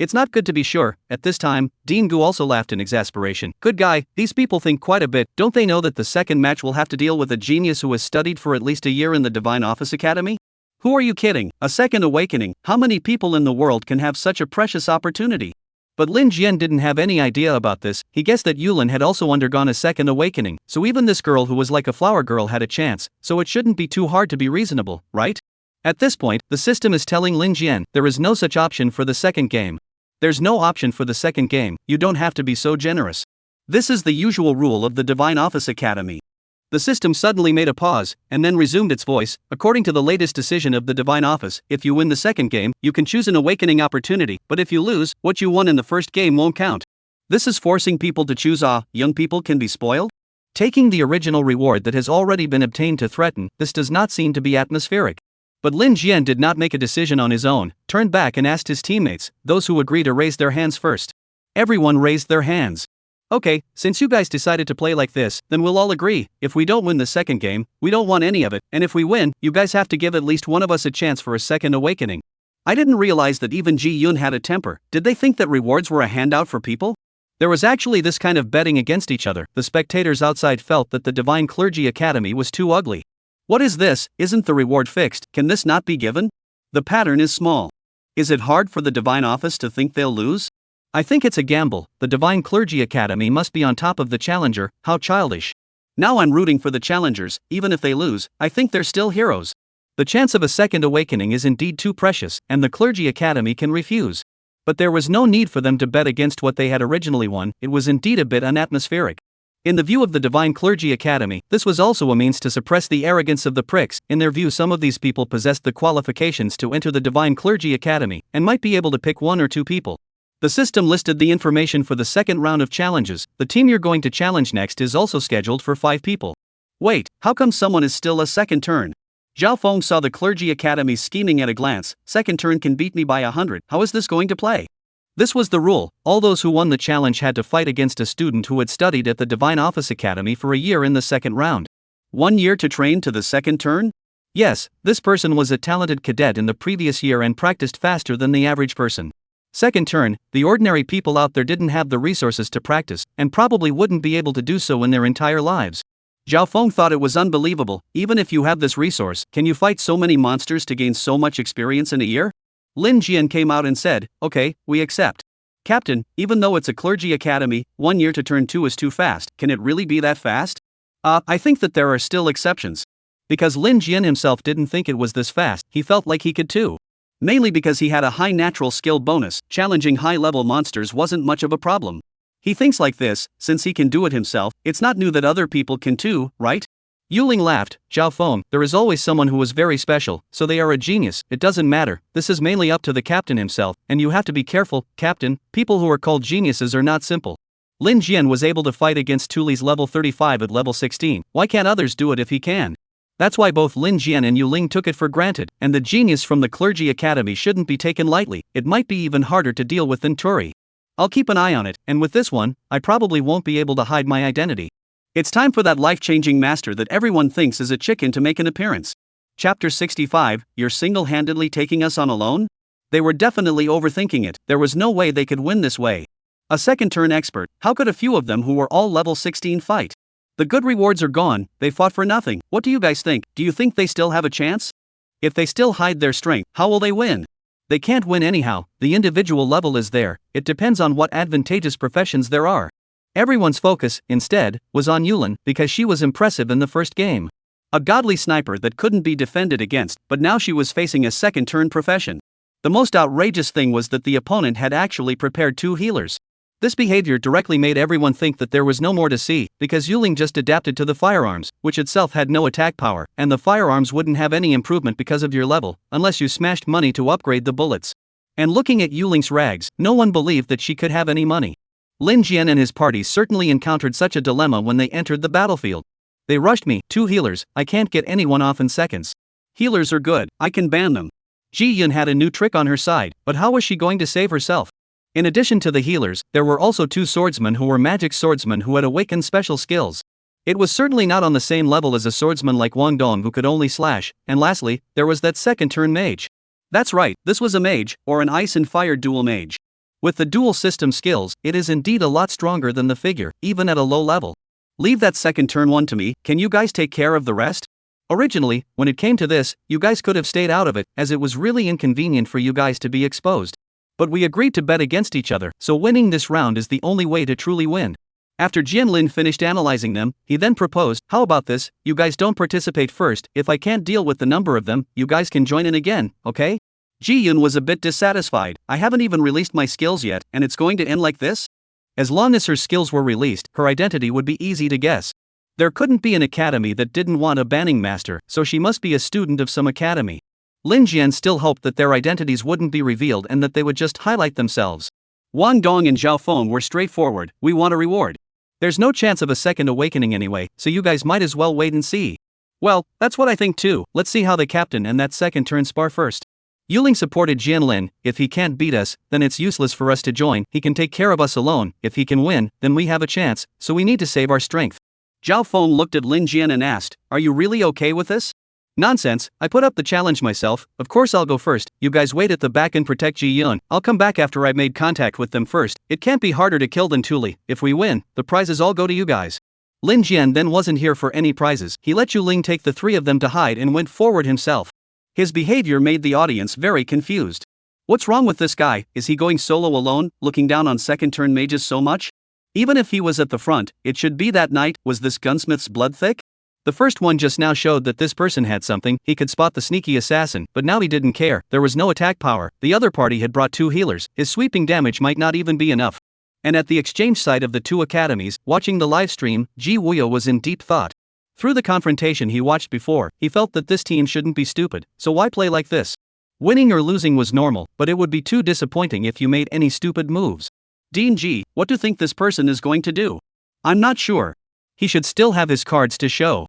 It's not good to be sure. At this time, Dean Gu also laughed in exasperation. Good guy, these people think quite a bit. Don't they know that the second match will have to deal with a genius who has studied for at least a year in the Divine Office Academy? Who are you kidding? A second awakening? How many people in the world can have such a precious opportunity? But Lin Jian didn't have any idea about this. He guessed that Yulin had also undergone a second awakening, so even this girl who was like a flower girl had a chance, so it shouldn't be too hard to be reasonable, right? At this point, the system is telling Lin Jian there is no such option for the second game. There's no option for the second game, you don't have to be so generous. This is the usual rule of the Divine Office Academy. The system suddenly made a pause, and then resumed its voice. According to the latest decision of the Divine Office, if you win the second game, you can choose an awakening opportunity, but if you lose, what you won in the first game won't count. This is forcing people to choose. Young people can be spoiled? Taking the original reward that has already been obtained to threaten, this does not seem to be atmospheric. But Lin Jian did not make a decision on his own, turned back and asked his teammates, those who agree to raise their hands first. Everyone raised their hands. Okay, since you guys decided to play like this, then we'll all agree, if we don't win the second game, we don't want any of it, and if we win, you guys have to give at least one of us a chance for a second awakening. I didn't realize that even Ji Yun had a temper. Did they think that rewards were a handout for people? There was actually this kind of betting against each other. The spectators outside felt that the Divine Clergy Academy was too ugly. What is this? Isn't the reward fixed? Can this not be given? The pattern is small. Is it hard for the Divine Office to think they'll lose? I think it's a gamble. The Divine Clergy Academy must be on top of the challenger. How childish. Now I'm rooting for the challengers. Even if they lose, I think they're still heroes. The chance of a second awakening is indeed too precious, and the Clergy Academy can refuse. But there was no need for them to bet against what they had originally won. It was indeed a bit unatmospheric. In the view of the Divine Clergy Academy, this was also a means to suppress the arrogance of the pricks. In their view, some of these people possessed the qualifications to enter the Divine Clergy Academy, and might be able to pick one or two people. The system listed the information for the second round of challenges. The team you're going to challenge next is also scheduled for 5 people. Wait, how come someone is still a second turn? Zhao Feng saw the Clergy Academy scheming at a glance. Second turn can beat me by 100. How is this going to play? This was the rule. All those who won the challenge had to fight against a student who had studied at the Divine Office Academy for a year in the second round. 1 year to train to the second turn? Yes, this person was a talented cadet in the previous year and practiced faster than the average person. Second turn, the ordinary people out there didn't have the resources to practice, and probably wouldn't be able to do so in their entire lives. Zhao Feng thought it was unbelievable. Even if you have this resource, can you fight so many monsters to gain so much experience in a year? Lin Jian came out and said, okay, we accept. Captain, even though it's a clergy academy, 1 year to turn 2 is too fast. Can it really be that fast? I think that there are still exceptions. Because Lin Jian himself didn't think it was this fast, he felt like he could too. Mainly because he had a high natural skill bonus. Challenging high-level monsters wasn't much of a problem. He thinks like this, since he can do it himself, it's not new that other people can too, right? Yuling laughed. Zhao Feng, there is always someone who is very special, so they are a genius. It doesn't matter. This is mainly up to the captain himself, and you have to be careful, Captain. People who are called geniuses are not simple. Lin Jian was able to fight against Tuli's level 35 at level 16. Why can't others do it if he can? That's why both Lin Jian and Yuling took it for granted, and the genius from the Clergy Academy shouldn't be taken lightly. It might be even harder to deal with than Turi. I'll keep an eye on it, and with this one, I probably won't be able to hide my identity. It's time for that life-changing master that everyone thinks is a chicken to make an appearance. Chapter 65, You're single-handedly taking us on alone? They were definitely overthinking it. There was no way they could win this way. A second-turn expert, how could a few of them who were all level 16 fight? The good rewards are gone, they fought for nothing. What do you guys think? Do you think they still have a chance? If they still hide their strength, how will they win? They can't win anyhow. The individual level is there. It depends on what advantageous professions there are. Everyone's focus, instead, was on Yulin because she was impressive in the first game. A godly sniper that couldn't be defended against, but now she was facing a second-turn profession. The most outrageous thing was that the opponent had actually prepared 2 healers. This behavior directly made everyone think that there was no more to see, because Yuling just adapted to the firearms, which itself had no attack power, and the firearms wouldn't have any improvement because of your level, unless you smashed money to upgrade the bullets. And looking at Yuling's rags, no one believed that she could have any money. Lin Jian and his party certainly encountered such a dilemma when they entered the battlefield. They rushed me, 2 healers, I can't get anyone off in seconds. Healers are good, I can ban them. Ji Yun had a new trick on her side, but how was she going to save herself? In addition to the healers, there were also 2 swordsmen who were magic swordsmen who had awakened special skills. It was certainly not on the same level as a swordsman like Wang Dong who could only slash, and lastly, there was that second-turn mage. That's right, this was a mage, or an ice and fire duel mage. With the dual system skills, it is indeed a lot stronger than the figure, even at a low level. Leave that second turn one to me, can you guys take care of the rest? Originally, when it came to this, you guys could have stayed out of it, as it was really inconvenient for you guys to be exposed. But we agreed to bet against each other, so winning this round is the only way to truly win. After Jianlin finished analyzing them, he then proposed, how about this, you guys don't participate first, if I can't deal with the number of them, you guys can join in again, okay? Ji-Yun was a bit dissatisfied. I haven't even released my skills yet, and it's going to end like this? As long as her skills were released, her identity would be easy to guess. There couldn't be an academy that didn't want a banning master, so she must be a student of some academy. Lin Jian still hoped that their identities wouldn't be revealed and that they would just highlight themselves. Wang Dong and Zhao Feng were straightforward, we want a reward. There's no chance of a second awakening anyway, so you guys might as well wait and see. Well, that's what I think too. Let's see how the captain and that second turn spar first. Yuling supported Jianlin. If he can't beat us, then it's useless for us to join. He can take care of us alone. If he can win, then we have a chance, so we need to save our strength. Zhao Feng looked at Lin Jian and asked, are you really okay with this? Nonsense, I put up the challenge myself, of course I'll go first. You guys wait at the back and protect Ji-Yun. I'll come back after I've made contact with them first. It can't be harder to kill than Tuli. If we win, the prizes all go to you guys. Lin Jian then wasn't here for any prizes. He let Yuling take the three of them to hide and went forward himself. His behavior made the audience very confused. What's wrong with this guy? Is he going solo alone, looking down on second turn mages so much? Even if he was at the front, it should be that night. Was this gunsmith's blood thick? The first one just now showed that this person had something. He could spot the sneaky assassin, but now he didn't care. There was no attack power. The other party had brought two healers. His sweeping damage might not even be enough. And at the exchange site of the two academies, watching the live stream, Ji Wuya was in deep thought. Through the confrontation he watched before, he felt that this team shouldn't be stupid, so why play like this? Winning or losing was normal, but it would be too disappointing if you made any stupid moves. Dean G, what do you think this person is going to do? I'm not sure. He should still have his cards to show.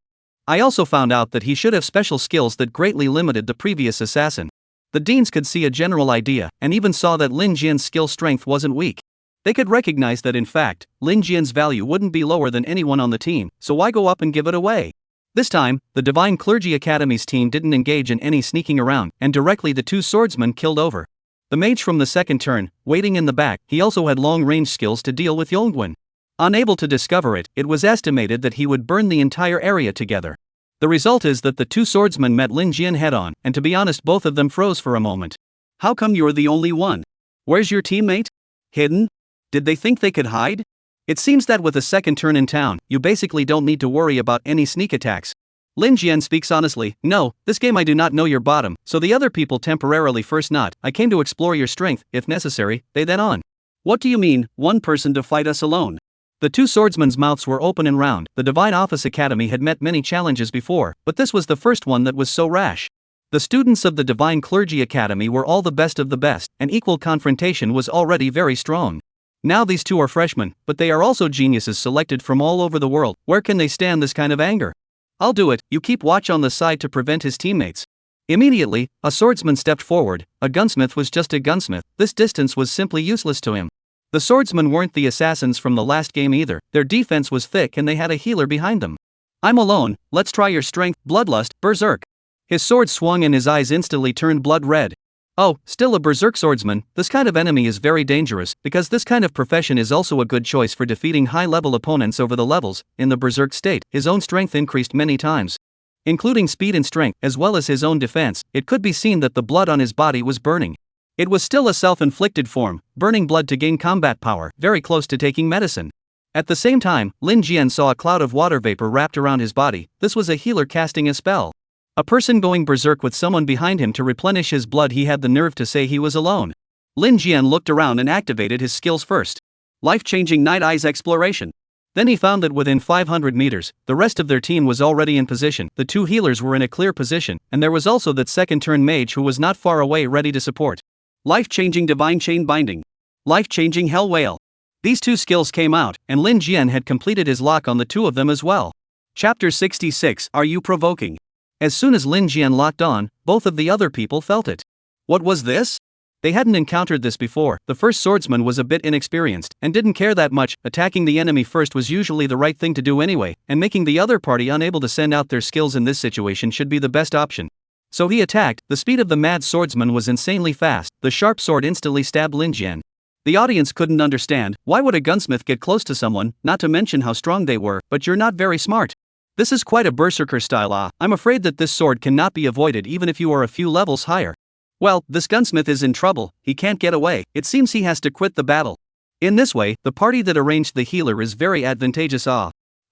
I also found out that he should have special skills that greatly limited the previous assassin. The deans could see a general idea, and even saw that Lin Jian's skill strength wasn't weak. They could recognize that in fact, Lin Jian's value wouldn't be lower than anyone on the team, so why go up and give it away? This time, the Divine Clergy Academy's team didn't engage in any sneaking around, and directly the two swordsmen killed over. The mage from the second turn, waiting in the back, he also had long-range skills to deal with Yongwen. Unable to discover it, it was estimated that he would burn the entire area together. The result is that the two swordsmen met Lin Jian head-on, and to be honest both of them froze for a moment. How come you're the only one? Where's your teammate? Hidden? Did they think they could hide? It seems that with a second turn in town, you basically don't need to worry about any sneak attacks. Lin Jian speaks honestly, no, this game I do not know your bottom, so the other people temporarily first not. I came to explore your strength, if necessary, they then on. What do you mean, one person to fight us alone? The two swordsmen's mouths were open and round. The Divine Office Academy had met many challenges before, but this was the first one that was so rash. The students of the Divine Clergy Academy were all the best of the best, and equal confrontation was already very strong. Now these two are freshmen, but they are also geniuses selected from all over the world. Where can they stand this kind of anger? I'll do it, you keep watch on the side to prevent his teammates. Immediately, a swordsman stepped forward. A gunsmith was just a gunsmith. This distance was simply useless to him. The swordsmen weren't the assassins from the last game either. Their defense was thick and they had a healer behind them. I'm alone, let's try your strength, bloodlust, berserk. His sword swung and his eyes instantly turned blood red. Oh, still a berserk swordsman. This kind of enemy is very dangerous, because this kind of profession is also a good choice for defeating high-level opponents over the levels. In the berserk state, his own strength increased many times, including speed and strength, as well as his own defense. It could be seen that the blood on his body was burning. It was still a self-inflicted form, burning blood to gain combat power, very close to taking medicine. At the same time, Lin Jian saw a cloud of water vapor wrapped around his body. This was a healer casting a spell. A person going berserk with someone behind him to replenish his blood. He had the nerve to say he was alone. Lin Jian looked around and activated his skills first. Life-changing Night Eyes Exploration. Then he found that within 500 meters, the rest of their team was already in position. The two healers were in a clear position, and there was also that second-turn mage who was not far away ready to support. Life-changing Divine Chain Binding. Life-changing Hell Whale. These two skills came out, and Lin Jian had completed his lock on the two of them as well. Chapter 66. Are you provoking? As soon as Lin Jian locked on, both of the other people felt it. What was this? They hadn't encountered this before. The first swordsman was a bit inexperienced, and didn't care that much. Attacking the enemy first was usually the right thing to do anyway, and making the other party unable to send out their skills in this situation should be the best option. So he attacked. The speed of the mad swordsman was insanely fast. The sharp sword instantly stabbed Lin Jian. The audience couldn't understand, why would a gunsmith get close to someone, not to mention how strong they were, but you're not very smart. This is quite a berserker style. I'm afraid that this sword cannot be avoided even if you are a few levels higher. Well, this gunsmith is in trouble, he can't get away, it seems he has to quit the battle. In this way, the party that arranged the healer is very advantageous.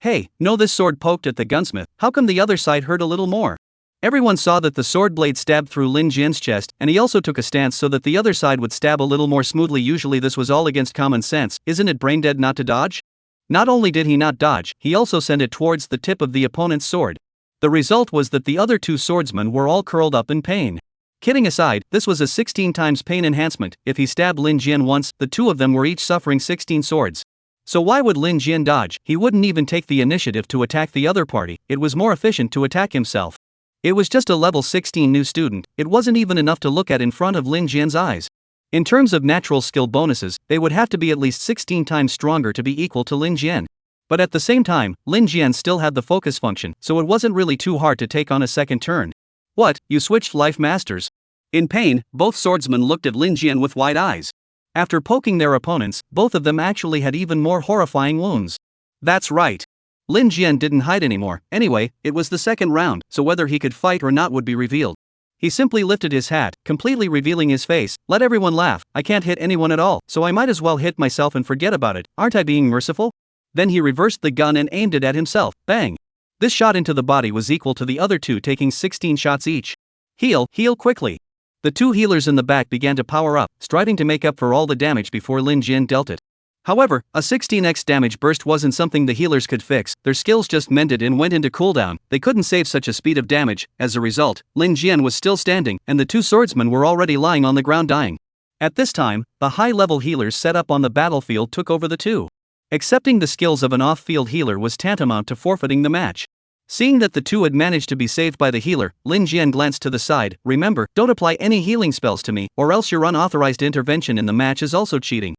Hey, no, this sword poked at the gunsmith, how come the other side hurt a little more? Everyone saw that the sword blade stabbed through Lin Jian's chest, and he also took a stance so that the other side would stab a little more smoothly. Usually this was all against common sense, isn't it brain dead not to dodge? Not only did he not dodge, he also sent it towards the tip of the opponent's sword. The result was that the other two swordsmen were all curled up in pain. Kidding aside, this was a 16 times pain enhancement. If he stabbed Lin Jian once, the two of them were each suffering 16 swords. So why would Lin Jian dodge? He wouldn't even take the initiative to attack the other party, it was more efficient to attack himself. It was just a level 16 new student, it wasn't even enough to look at in front of Lin Jian's eyes. In terms of natural skill bonuses, they would have to be at least 16 times stronger to be equal to Lin Jian. But at the same time, Lin Jian still had the focus function, so it wasn't really too hard to take on a second turn. What, you switched life masters? In pain, both swordsmen looked at Lin Jian with wide eyes. After poking their opponents, both of them actually had even more horrifying wounds. That's right. Lin Jian didn't hide anymore. Anyway, it was the second round, so whether he could fight or not would be revealed. He simply lifted his hat, completely revealing his face. Let everyone laugh, I can't hit anyone at all, so I might as well hit myself and forget about it, aren't I being merciful? Then he reversed the gun and aimed it at himself, bang! This shot into the body was equal to the other two taking 16 shots each. Heal quickly! The two healers in the back began to power up, striding to make up for all the damage before Lin Jian dealt it. However, a 16x damage burst wasn't something the healers could fix, their skills just mended and went into cooldown, they couldn't save such a speed of damage. As a result, Lin Jian was still standing, and the two swordsmen were already lying on the ground dying. At this time, the high-level healers set up on the battlefield took over the two. Accepting the skills of an off-field healer was tantamount to forfeiting the match. Seeing that the two had managed to be saved by the healer, Lin Jian glanced to the side. Remember, don't apply any healing spells to me, or else your unauthorized intervention in the match is also cheating.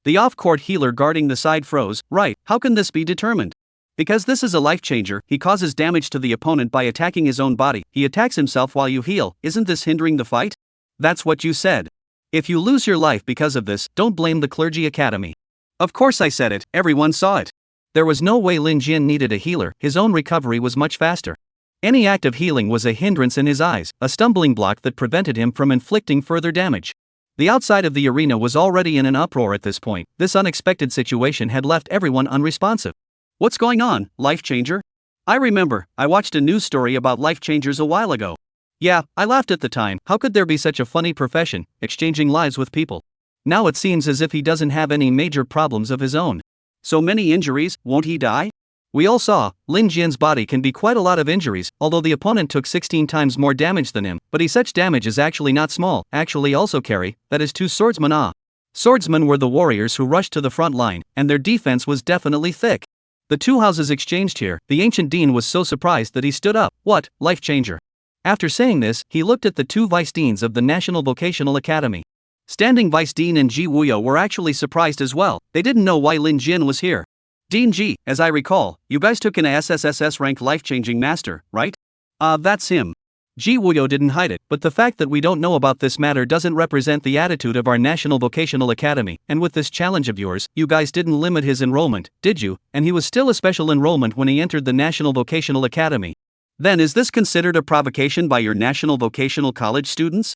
The off-court healer guarding the side froze. Right, how can this be determined? Because this is a life changer, he causes damage to the opponent by attacking his own body, he attacks himself while you heal, isn't this hindering the fight? That's what you said. If you lose your life because of this, don't blame the clergy academy. Of course I said it, everyone saw it. There was no way Lin Jian needed a healer, his own recovery was much faster. Any act of healing was a hindrance in his eyes, a stumbling block that prevented him from inflicting further damage. The outside of the arena was already in an uproar at this point. This unexpected situation had left everyone unresponsive. What's going on, life changer? I remember, I watched a news story about life changers a while ago. Yeah, I laughed at the time, how could there be such a funny profession, exchanging lives with people? Now it seems as if he doesn't have any major problems of his own. So many injuries, won't he die? We all saw, Lin Jian's body can be quite a lot of injuries, although the opponent took 16 times more damage than him, but such damage is actually not small, actually also carry, that is two swordsmen. Swordsmen were the warriors who rushed to the front line, and their defense was definitely thick. The two houses exchanged here, the ancient dean was so surprised that he stood up. What, life changer? After saying this, he looked at the two vice deans of the National Vocational Academy. Standing Vice Dean and Ji Wuyo were actually surprised as well, they didn't know why Lin Jian was here. Dean Ji, as I recall, you guys took in a SSSS rank life-changing master, right? That's him. Ji Wuyo didn't hide it, but the fact that we don't know about this matter doesn't represent the attitude of our National Vocational Academy, and with this challenge of yours, you guys didn't limit his enrollment, did you? And he was still a special enrollment when he entered the National Vocational Academy. Then is this considered a provocation by your National Vocational College students?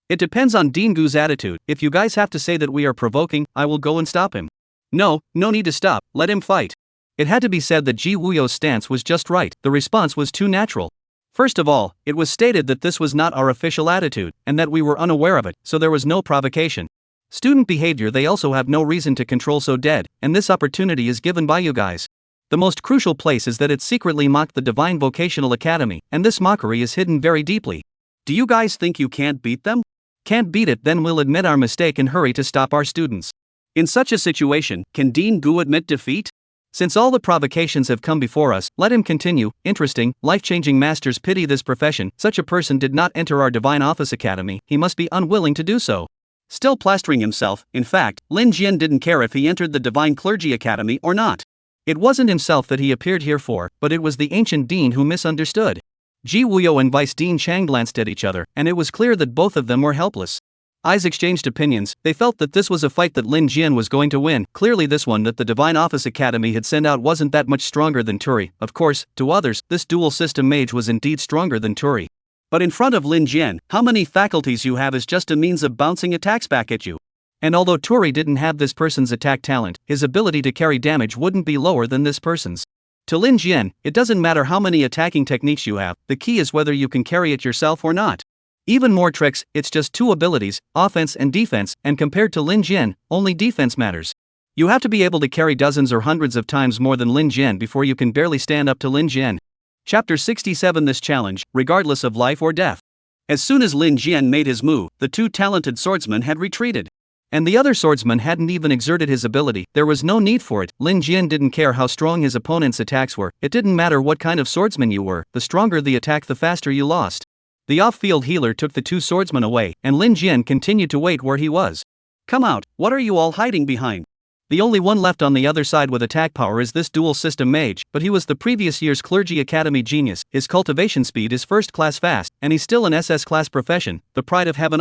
It depends on Dean Gu's attitude. If you guys have to say that we are provoking, I will go and stop him. No need to stop, let him fight. It had to be said that Ji Wuyo's stance was just right, the response was too natural. First of all, it was stated that this was not our official attitude, and that we were unaware of it, so there was no provocation. Student behavior they also have no reason to control so dead, and this opportunity is given by you guys. The most crucial place is that it secretly mocked the Divine Vocational Academy, and this mockery is hidden very deeply. Do you guys think you can't beat them? Can't beat it, then we'll admit our mistake and hurry to stop our students. In such a situation, can Dean Gu admit defeat? Since all the provocations have come before us, let him continue. Interesting, life-changing masters pity this profession. Such a person did not enter our Divine Office Academy, he must be unwilling to do so. Still plastering himself, in fact, Lin Jian didn't care if he entered the Divine Clergy Academy or not. It wasn't himself that he appeared here for, but it was the ancient dean who misunderstood. Ji Wuyo and Vice Dean Chang glanced at each other, and it was clear that both of them were helpless. Eyes exchanged opinions. They felt that this was a fight that Lin Jian was going to win. Clearly this one that the Divine Office Academy had sent out wasn't that much stronger than Turi. Of course, to others, this dual system mage was indeed stronger than Turi. But in front of Lin Jian, how many faculties you have is just a means of bouncing attacks back at you. And although Turi didn't have this person's attack talent, his ability to carry damage wouldn't be lower than this person's. To Lin Jian, it doesn't matter how many attacking techniques you have, the key is whether you can carry it yourself or not. Even more tricks, it's just two abilities, offense and defense, and compared to Lin Jian, only defense matters. You have to be able to carry dozens or hundreds of times more than Lin Jian before you can barely stand up to Lin Jian. Chapter 67 This challenge, regardless of life or death. As soon as Lin Jian made his move, the two talented swordsmen had retreated. And the other swordsman hadn't even exerted his ability, there was no need for it. Lin Jian didn't care how strong his opponent's attacks were, it didn't matter what kind of swordsman you were, the stronger the attack the faster you lost. The off-field healer took the two swordsmen away, and Lin Jian continued to wait where he was. Come out, what are you all hiding behind? The only one left on the other side with attack power is this dual system mage, but he was the previous year's clergy academy genius, his cultivation speed is first class fast, and he's still an SS class profession, the pride of heaven.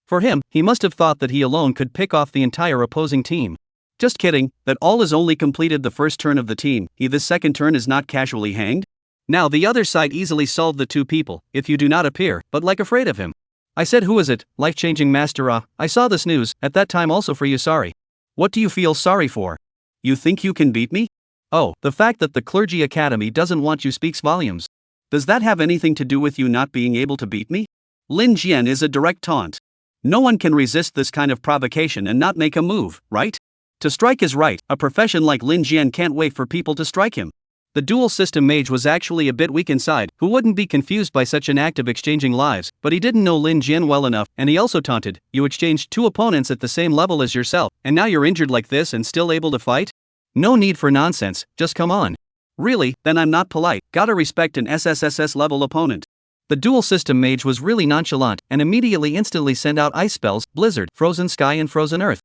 For him, he must have thought that he alone could pick off the entire opposing team. Just kidding, that all is only completed the first turn of the team, this second turn is not casually hanged? Now the other side easily solved the two people, if you do not appear, but like afraid of him. I said who is it, life-changing master I saw this news, at that time also for you sorry. What do you feel sorry for? You think you can beat me? Oh, the fact that the clergy academy doesn't want you speaks volumes. Does that have anything to do with you not being able to beat me? Lin Jian is a direct taunt. No one can resist this kind of provocation and not make a move, right? To strike is right, a profession like Lin Jian can't wait for people to strike him. The dual system mage was actually a bit weak inside, who wouldn't be confused by such an act of exchanging lives, but he didn't know Lin Jian well enough, and he also taunted, you exchanged two opponents at the same level as yourself, and now you're injured like this and still able to fight? No need for nonsense, just come on. Really, then I'm not polite, gotta respect an SSSS level opponent. The dual system mage was really nonchalant, and immediately instantly sent out ice spells, blizzard, frozen sky and frozen earth.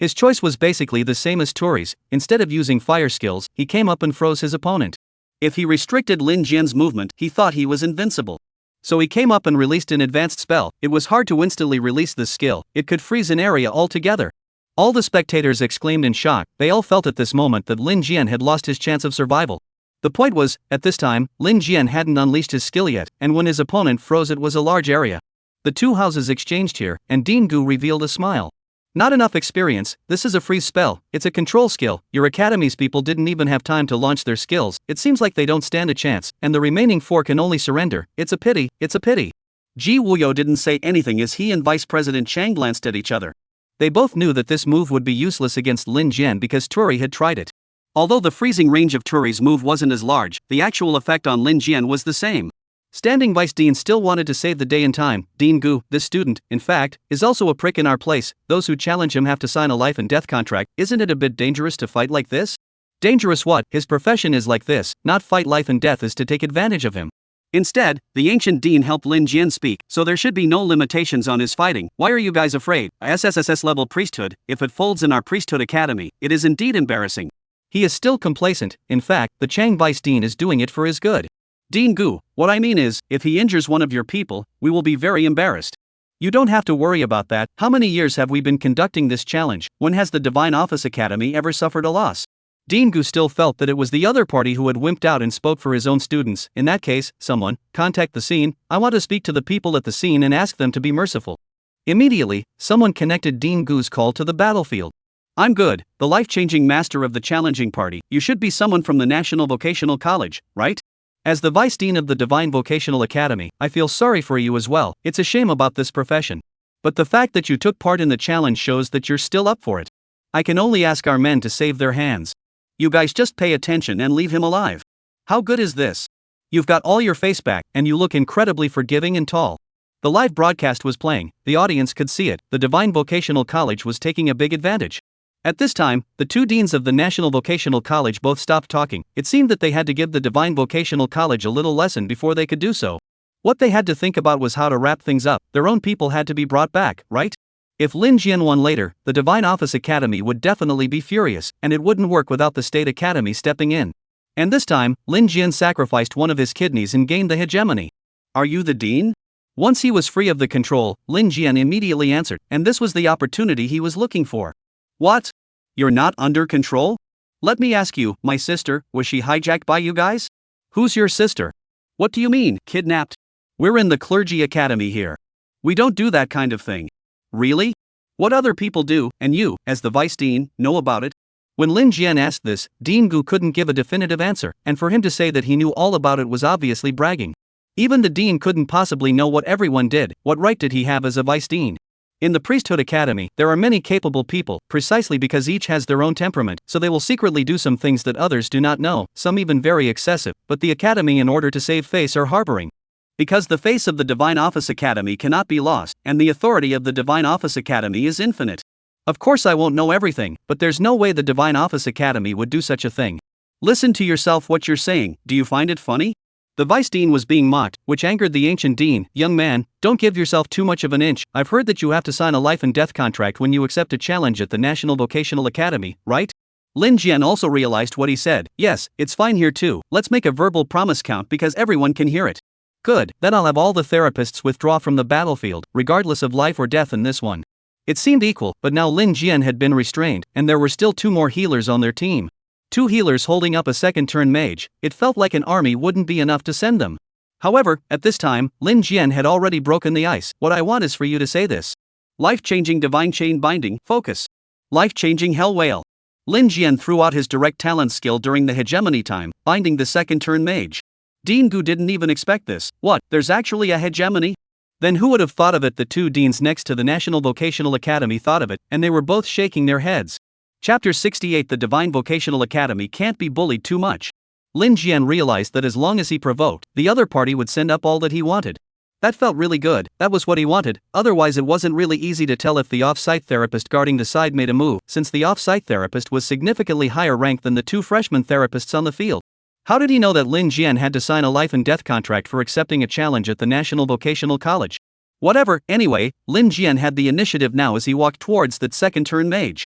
His choice was basically the same as Turi's, instead of using fire skills, he came up and froze his opponent. If he restricted Lin Jian's movement, he thought he was invincible. So he came up and released an advanced spell, it was hard to instantly release this skill, it could freeze an area altogether. All the spectators exclaimed in shock, they all felt at this moment that Lin Jian had lost his chance of survival. The point was, at this time, Lin Jian hadn't unleashed his skill yet, and when his opponent froze it was a large area. The two houses exchanged here, and Dean Gu revealed a smile. Not enough experience, this is a freeze spell, it's a control skill, your academy's people didn't even have time to launch their skills, it seems like they don't stand a chance, and the remaining four can only surrender, it's a pity, it's a pity. Ji Wuyo didn't say anything as he and Vice President Chang glanced at each other. They both knew that this move would be useless against Lin Jian because Turi had tried it. Although the freezing range of Turi's move wasn't as large, the actual effect on Lin Jian was the same. Standing Vice Dean still wanted to save the day in time. Dean Gu, this student, in fact, is also a prick in our place, those who challenge him have to sign a life and death contract, isn't it a bit dangerous to fight like this? Dangerous what, his profession is like this, not fight life and death is to take advantage of him. Instead, the ancient dean helped Lin Jian speak, so there should be no limitations on his fighting. Why are you guys afraid? A SSSS level priesthood, if it folds in our priesthood academy, it is indeed embarrassing. He is still complacent, in fact, the Chang Vice Dean is doing it for his good. Dean Gu, what I mean is, if he injures one of your people, we will be very embarrassed. You don't have to worry about that, how many years have we been conducting this challenge, when has the Divine Office Academy ever suffered a loss? Dean Gu still felt that it was the other party who had wimped out and spoke for his own students, in that case, someone, contact the scene, I want to speak to the people at the scene and ask them to be merciful. Immediately, someone connected Dean Gu's call to the battlefield. I'm good, the life-changing master of the challenging party, you should be someone from the National Vocational College, right? As the Vice Dean of the Divine Vocational Academy, I feel sorry for you as well, it's a shame about this profession. But the fact that you took part in the challenge shows that you're still up for it. I can only ask our men to save their hands. You guys just pay attention and leave him alive. How good is this? You've got all your face back, and you look incredibly forgiving and tall. The live broadcast was playing, the audience could see it, the Divine Vocational College was taking a big advantage. At this time, the two deans of the National Vocational College both stopped talking, it seemed that they had to give the Divine Vocational College a little lesson before they could do so. What they had to think about was how to wrap things up, their own people had to be brought back, right? If Lin Jian won later, the Divine Office Academy would definitely be furious, and it wouldn't work without the State Academy stepping in. And this time, Lin Jian sacrificed one of his kidneys and gained the hegemony. Are you the dean? Once he was free of the control, Lin Jian immediately answered, and this was the opportunity he was looking for. What? You're not under control? Let me ask you, my sister, was she hijacked by you guys? Who's your sister? What do you mean, kidnapped? We're in the clergy academy here. We don't do that kind of thing. Really? What other people do, and you, as the vice dean, know about it? When Lin Jian asked this, Dean Gu couldn't give a definitive answer, and for him to say that he knew all about it was obviously bragging. Even the dean couldn't possibly know what everyone did. What right did he have as a vice dean? In the priesthood academy, there are many capable people, precisely because each has their own temperament, so they will secretly do some things that others do not know, some even very excessive, but the academy in order to save face are harboring. Because the face of the Divine Office Academy cannot be lost, and the authority of the Divine Office Academy is infinite. Of course I won't know everything, but there's no way the Divine Office Academy would do such a thing. Listen to yourself what you're saying, do you find it funny? The vice dean was being mocked, which angered the ancient dean. Young man, don't give yourself too much of an inch. I've heard that you have to sign a life and death contract when you accept a challenge at the National Vocational Academy, right? Lin Jian also realized what he said. Yes, it's fine here too. Let's make a verbal promise count because everyone can hear it. Good, then I'll have all the therapists withdraw from the battlefield, regardless of life or death in this one. It seemed equal, but now Lin Jian had been restrained, and there were still 2 more healers on their team. 2 healers holding up a second turn mage. It felt like an army wouldn't be enough to send them. However, at this time, Lin Jian had already broken the ice. What I want is for you to say this. Life-changing divine chain binding, focus. Life-changing hell whale. Lin Jian threw out his direct talent skill during the hegemony time, binding the second turn mage. Dean Gu didn't even expect this. What, there's actually a hegemony? Then who would have thought of it? The 2 deans next to the National Vocational Academy thought of it, and they were both shaking their heads. Chapter 68 The Divine Vocational Academy can't be bullied too much. Lin Jian realized that as long as he provoked, the other party would send up all that he wanted. That felt really good, that was what he wanted, otherwise it wasn't really easy to tell if the off-site therapist guarding the side made a move, since the off-site therapist was significantly higher ranked than the 2 freshman therapists on the field. How did he know that Lin Jian had to sign a life and death contract for accepting a challenge at the National Vocational College? Whatever, anyway, Lin Jian had the initiative now as he walked towards that second turn mage.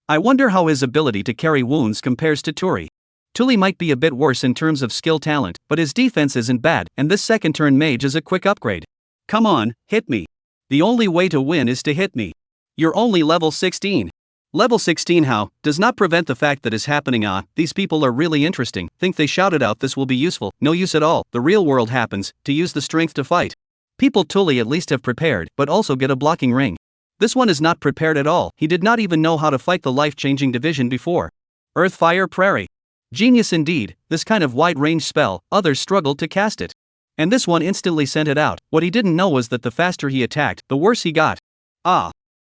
I wonder how his ability to carry wounds compares to Turi. Tuli might be a bit worse in terms of skill talent, but his defense isn't bad, and this second turn mage is a quick upgrade. Come on, hit me. The only way to win is to hit me. You're only level 16. Level 16 how, does not prevent the fact that is happening. These people are really interesting, think they shouted out this will be useful, no use at all, the real world happens, to use the strength to fight. People Tuli at least have prepared, but also get a blocking ring. This one is not prepared at all, he did not even know how to fight the life-changing division before. Earth Fire Prairie. Genius indeed, this kind of wide-range spell, others struggled to cast it. And this one instantly sent it out. What he didn't know was that the faster he attacked, the worse he got.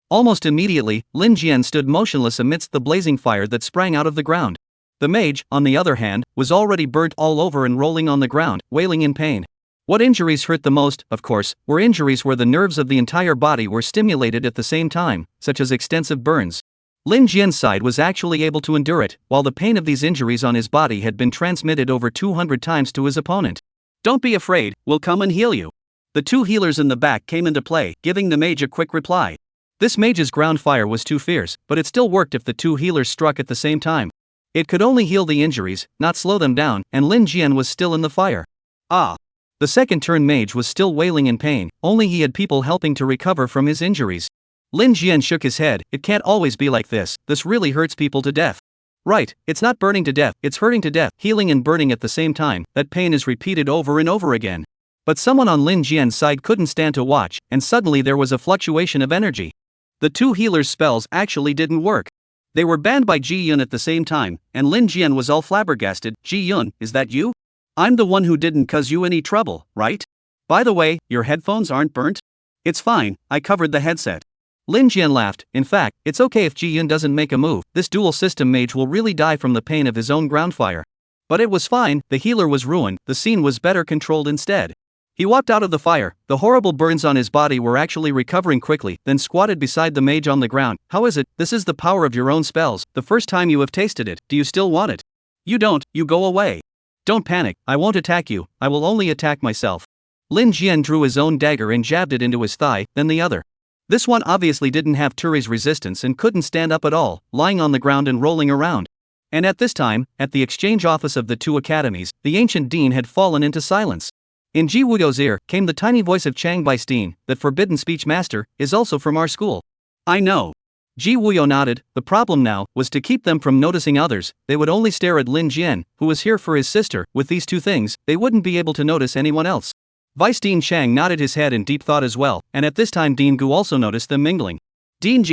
Almost immediately, Lin Jian stood motionless amidst the blazing fire that sprang out of the ground. The mage, on the other hand, was already burnt all over and rolling on the ground, wailing in pain. What injuries hurt the most, of course, were injuries where the nerves of the entire body were stimulated at the same time, such as extensive burns. Lin Jian's side was actually able to endure it, while the pain of these injuries on his body had been transmitted over 200 times to his opponent. Don't be afraid, we'll come and heal you. The 2 healers in the back came into play, giving the mage a quick reply. This mage's ground fire was too fierce, but it still worked if the 2 healers struck at the same time. It could only heal the injuries, not slow them down, and Lin Jian was still in the fire. The second turn mage was still wailing in pain, only he had people helping to recover from his injuries. Lin Jian shook his head. It can't always be like this really hurts people to death. Right, it's not burning to death, it's hurting to death, healing and burning at the same time, that pain is repeated over and over again. But someone on Lin Jian's side couldn't stand to watch, and suddenly there was a fluctuation of energy. The 2 healers' spells actually didn't work. They were banned by Ji Yun at the same time, and Lin Jian was all flabbergasted. Ji Yun, is that you? I'm the one who didn't cause you any trouble, right? By the way, your headphones aren't burnt? It's fine, I covered the headset. Lin Jian laughed. In fact, it's okay if Ji Yun doesn't make a move, this dual system mage will really die from the pain of his own ground fire. But it was fine, the healer was ruined, the scene was better controlled instead. He walked out of the fire, the horrible burns on his body were actually recovering quickly, then squatted beside the mage on the ground. How is it? This is the power of your own spells, the first time you have tasted it, do you still want it? You don't, you go away. Don't panic, I won't attack you, I will only attack myself. Lin Jian drew his own dagger and jabbed it into his thigh, then the other. This one obviously didn't have Turi's resistance and couldn't stand up at all, lying on the ground and rolling around. And at this time, at the exchange office of the 2 academies, the ancient dean had fallen into silence. In Ji Wuyo's ear came the tiny voice of Chang Baisteen, that forbidden speech master, is also from our school. I know. Ji Wuyo nodded. The problem now was to keep them from noticing others. They would only stare at Lin Jian, who was here for his sister. With these two things, they wouldn't be able to notice anyone else. Vice Dean Chang nodded his head in deep thought as well, and at this time Dean Gu also noticed them mingling. Dean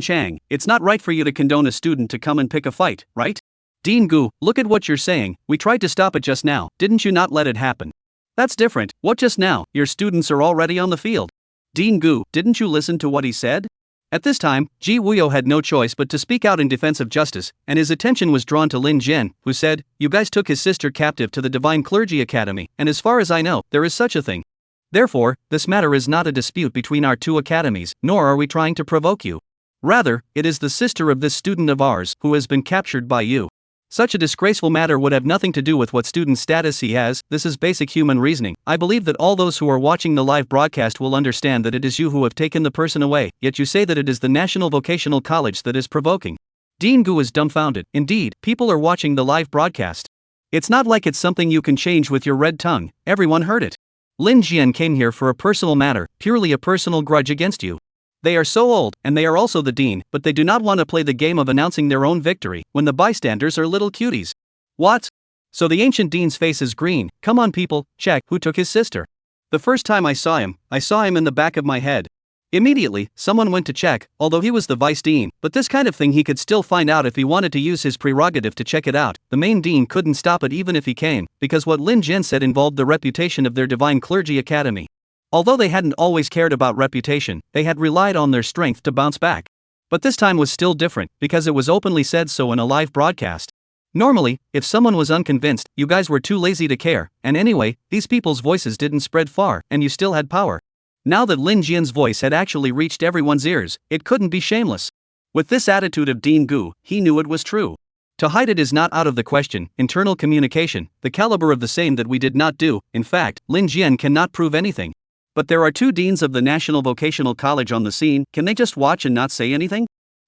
Chang, it's not right for you to condone a student to come and pick a fight, right? Dean Gu, look at what you're saying. We tried to stop it just now, didn't you not let it happen? That's different. What just now? Your students are already on the field. Dean Gu, didn't you listen to what he said? At this time, Ji Wuyo had no choice but to speak out in defense of justice, and his attention was drawn to Lin Jian, who said, "You guys took his sister captive to the Divine Clergy Academy, and as far as I know, there is such a thing. Therefore, this matter is not a dispute between our two academies, nor are we trying to provoke you. Rather, it is the sister of this student of ours who has been captured by you. Such a disgraceful matter would have nothing to do with what student status he has. This is basic human reasoning. I believe that all those who are watching the live broadcast will understand that it is you who have taken the person away, yet you say that it is the National Vocational College that is provoking." Dean Gu is dumbfounded. Indeed, people are watching the live broadcast. It's not like it's something you can change with your red tongue. Everyone heard it. Lin Jian came here for a personal matter, purely a personal grudge against you. They are so old, and they are also the dean, but they do not want to play the game of announcing their own victory when the bystanders are little cuties. What? So the ancient dean's face is green. Come on people, check who took his sister. The first time I saw him in the back of my head. Immediately, someone went to check, although he was the vice dean, but this kind of thing he could still find out if he wanted to use his prerogative to check it out. The main dean couldn't stop it even if he came, because what Lin Jian said involved the reputation of their Divine Clergy Academy. Although they hadn't always cared about reputation, they had relied on their strength to bounce back. But this time was still different, because it was openly said so in a live broadcast. Normally, if someone was unconvinced, you guys were too lazy to care, and anyway, these people's voices didn't spread far, and you still had power. Now that Lin Jian's voice had actually reached everyone's ears, it couldn't be shameless. With this attitude of Dean Gu, he knew it was true. To hide it is not out of the question. Internal communication, the caliber of the same that we did not do. In fact, Lin Jian cannot prove anything. But there are two deans of the National Vocational College on the scene. Can they just watch and not say anything?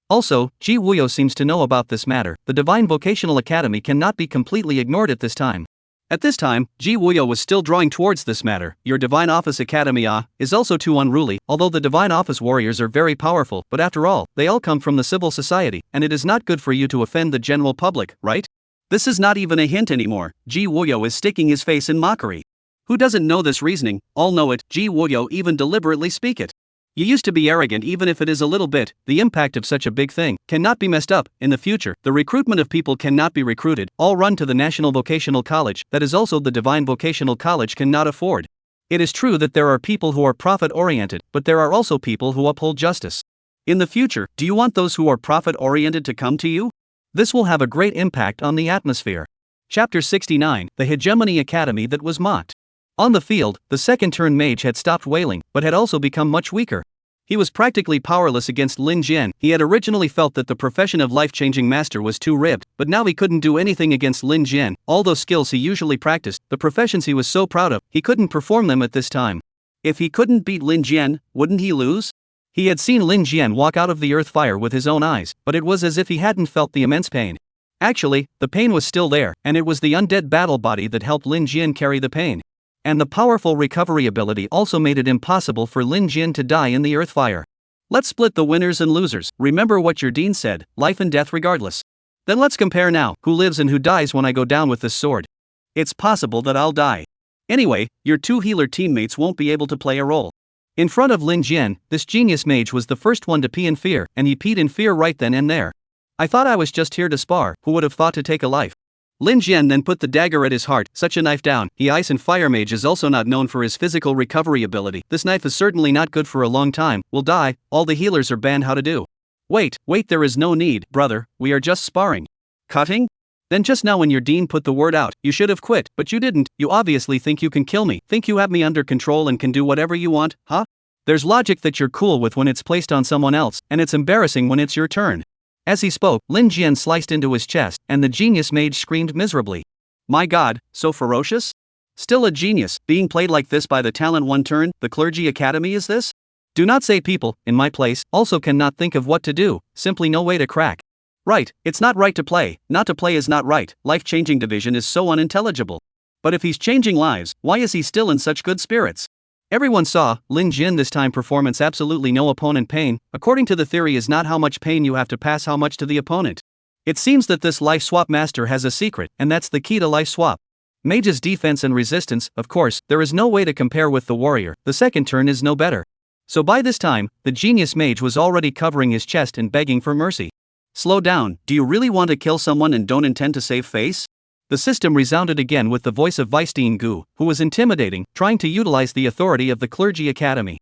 Also, Ji Wuyo seems to know about this matter. The Divine Vocational Academy cannot be completely ignored at this time. At this time, Ji Wuyo was still drawing towards this matter. Your Divine Office Academy is also too unruly, although the Divine Office warriors are very powerful, but after all, they all come from the civil society, and it is not good for you to offend the general public, right? This is not even a hint anymore. Ji Wuyo is sticking his face in mockery. Who doesn't know this reasoning? All know it. Ji Wuyo even deliberately speak it. You used to be arrogant even if it is a little bit. The impact of such a big thing cannot be messed up. In the future, the recruitment of people cannot be recruited. All run to the National Vocational College. That is also the Divine Vocational College cannot afford. It is true that there are people who are profit-oriented, but there are also people who uphold justice. In the future, do you want those who are profit-oriented to come to you? This will have a great impact on the atmosphere. Chapter 69, The Hegemony Academy that was mocked. On the field, the second-turn mage had stopped wailing, but had also become much weaker. He was practically powerless against Lin Jian. He had originally felt that the profession of life-changing master was too ribbed, but now he couldn't do anything against Lin Jian. All those skills he usually practiced, the professions he was so proud of, he couldn't perform them at this time. If he couldn't beat Lin Jian, wouldn't he lose? He had seen Lin Jian walk out of the earth fire with his own eyes, but it was as if he hadn't felt the immense pain. Actually, the pain was still there, and it was the undead battle body that helped Lin Jian carry the pain. And the powerful recovery ability also made it impossible for Lin Jian to die in the earth fire. Let's split the winners and losers. Remember what your dean said, life and death regardless. Then let's compare now, who lives and who dies when I go down with this sword. It's possible that I'll die. Anyway, your two healer teammates won't be able to play a role. In front of Lin Jian, this genius mage was the first one to pee in fear, and he peed in fear right then and there. I thought I was just here to spar. Who would have thought to take a life? Lin Jian then put the dagger at his heart, such a knife down. He ice and fire mage is also not known for his physical recovery ability. This knife is certainly not good for a long time. Will die. All the healers are banned how to do. Wait, there is no need, brother, we are just sparring. Cutting? Then just now when your dean put the word out, you should have quit, but you didn't. You obviously think you can kill me, think you have me under control and can do whatever you want, huh? There's logic that you're cool with when it's placed on someone else, and it's embarrassing when it's your turn. As he spoke, Lin Jian sliced into his chest, and the genius mage screamed miserably. My god, so ferocious? Still a genius, being played like this by the talent one turn, the clergy academy is this? Do not say people, in my place, also cannot think of what to do, simply no way to crack. Right, it's not right to play, not to play is not right, life-changing division is so unintelligible. But if he's changing lives, why is he still in such good spirits? Everyone saw Lin Jin this time performance absolutely no opponent pain. According to the theory is not how much pain you have to pass how much to the opponent. It seems that this life swap master has a secret, and that's the key to life swap. Mage's defense and resistance, of course, there is no way to compare with the warrior, the second turn is no better. So by this time, the genius mage was already covering his chest and begging for mercy. Slow down, do you really want to kill someone and don't intend to save face? The system resounded again with the voice of Vice Dean Gu, who was intimidating, trying to utilize the authority of the clergy academy.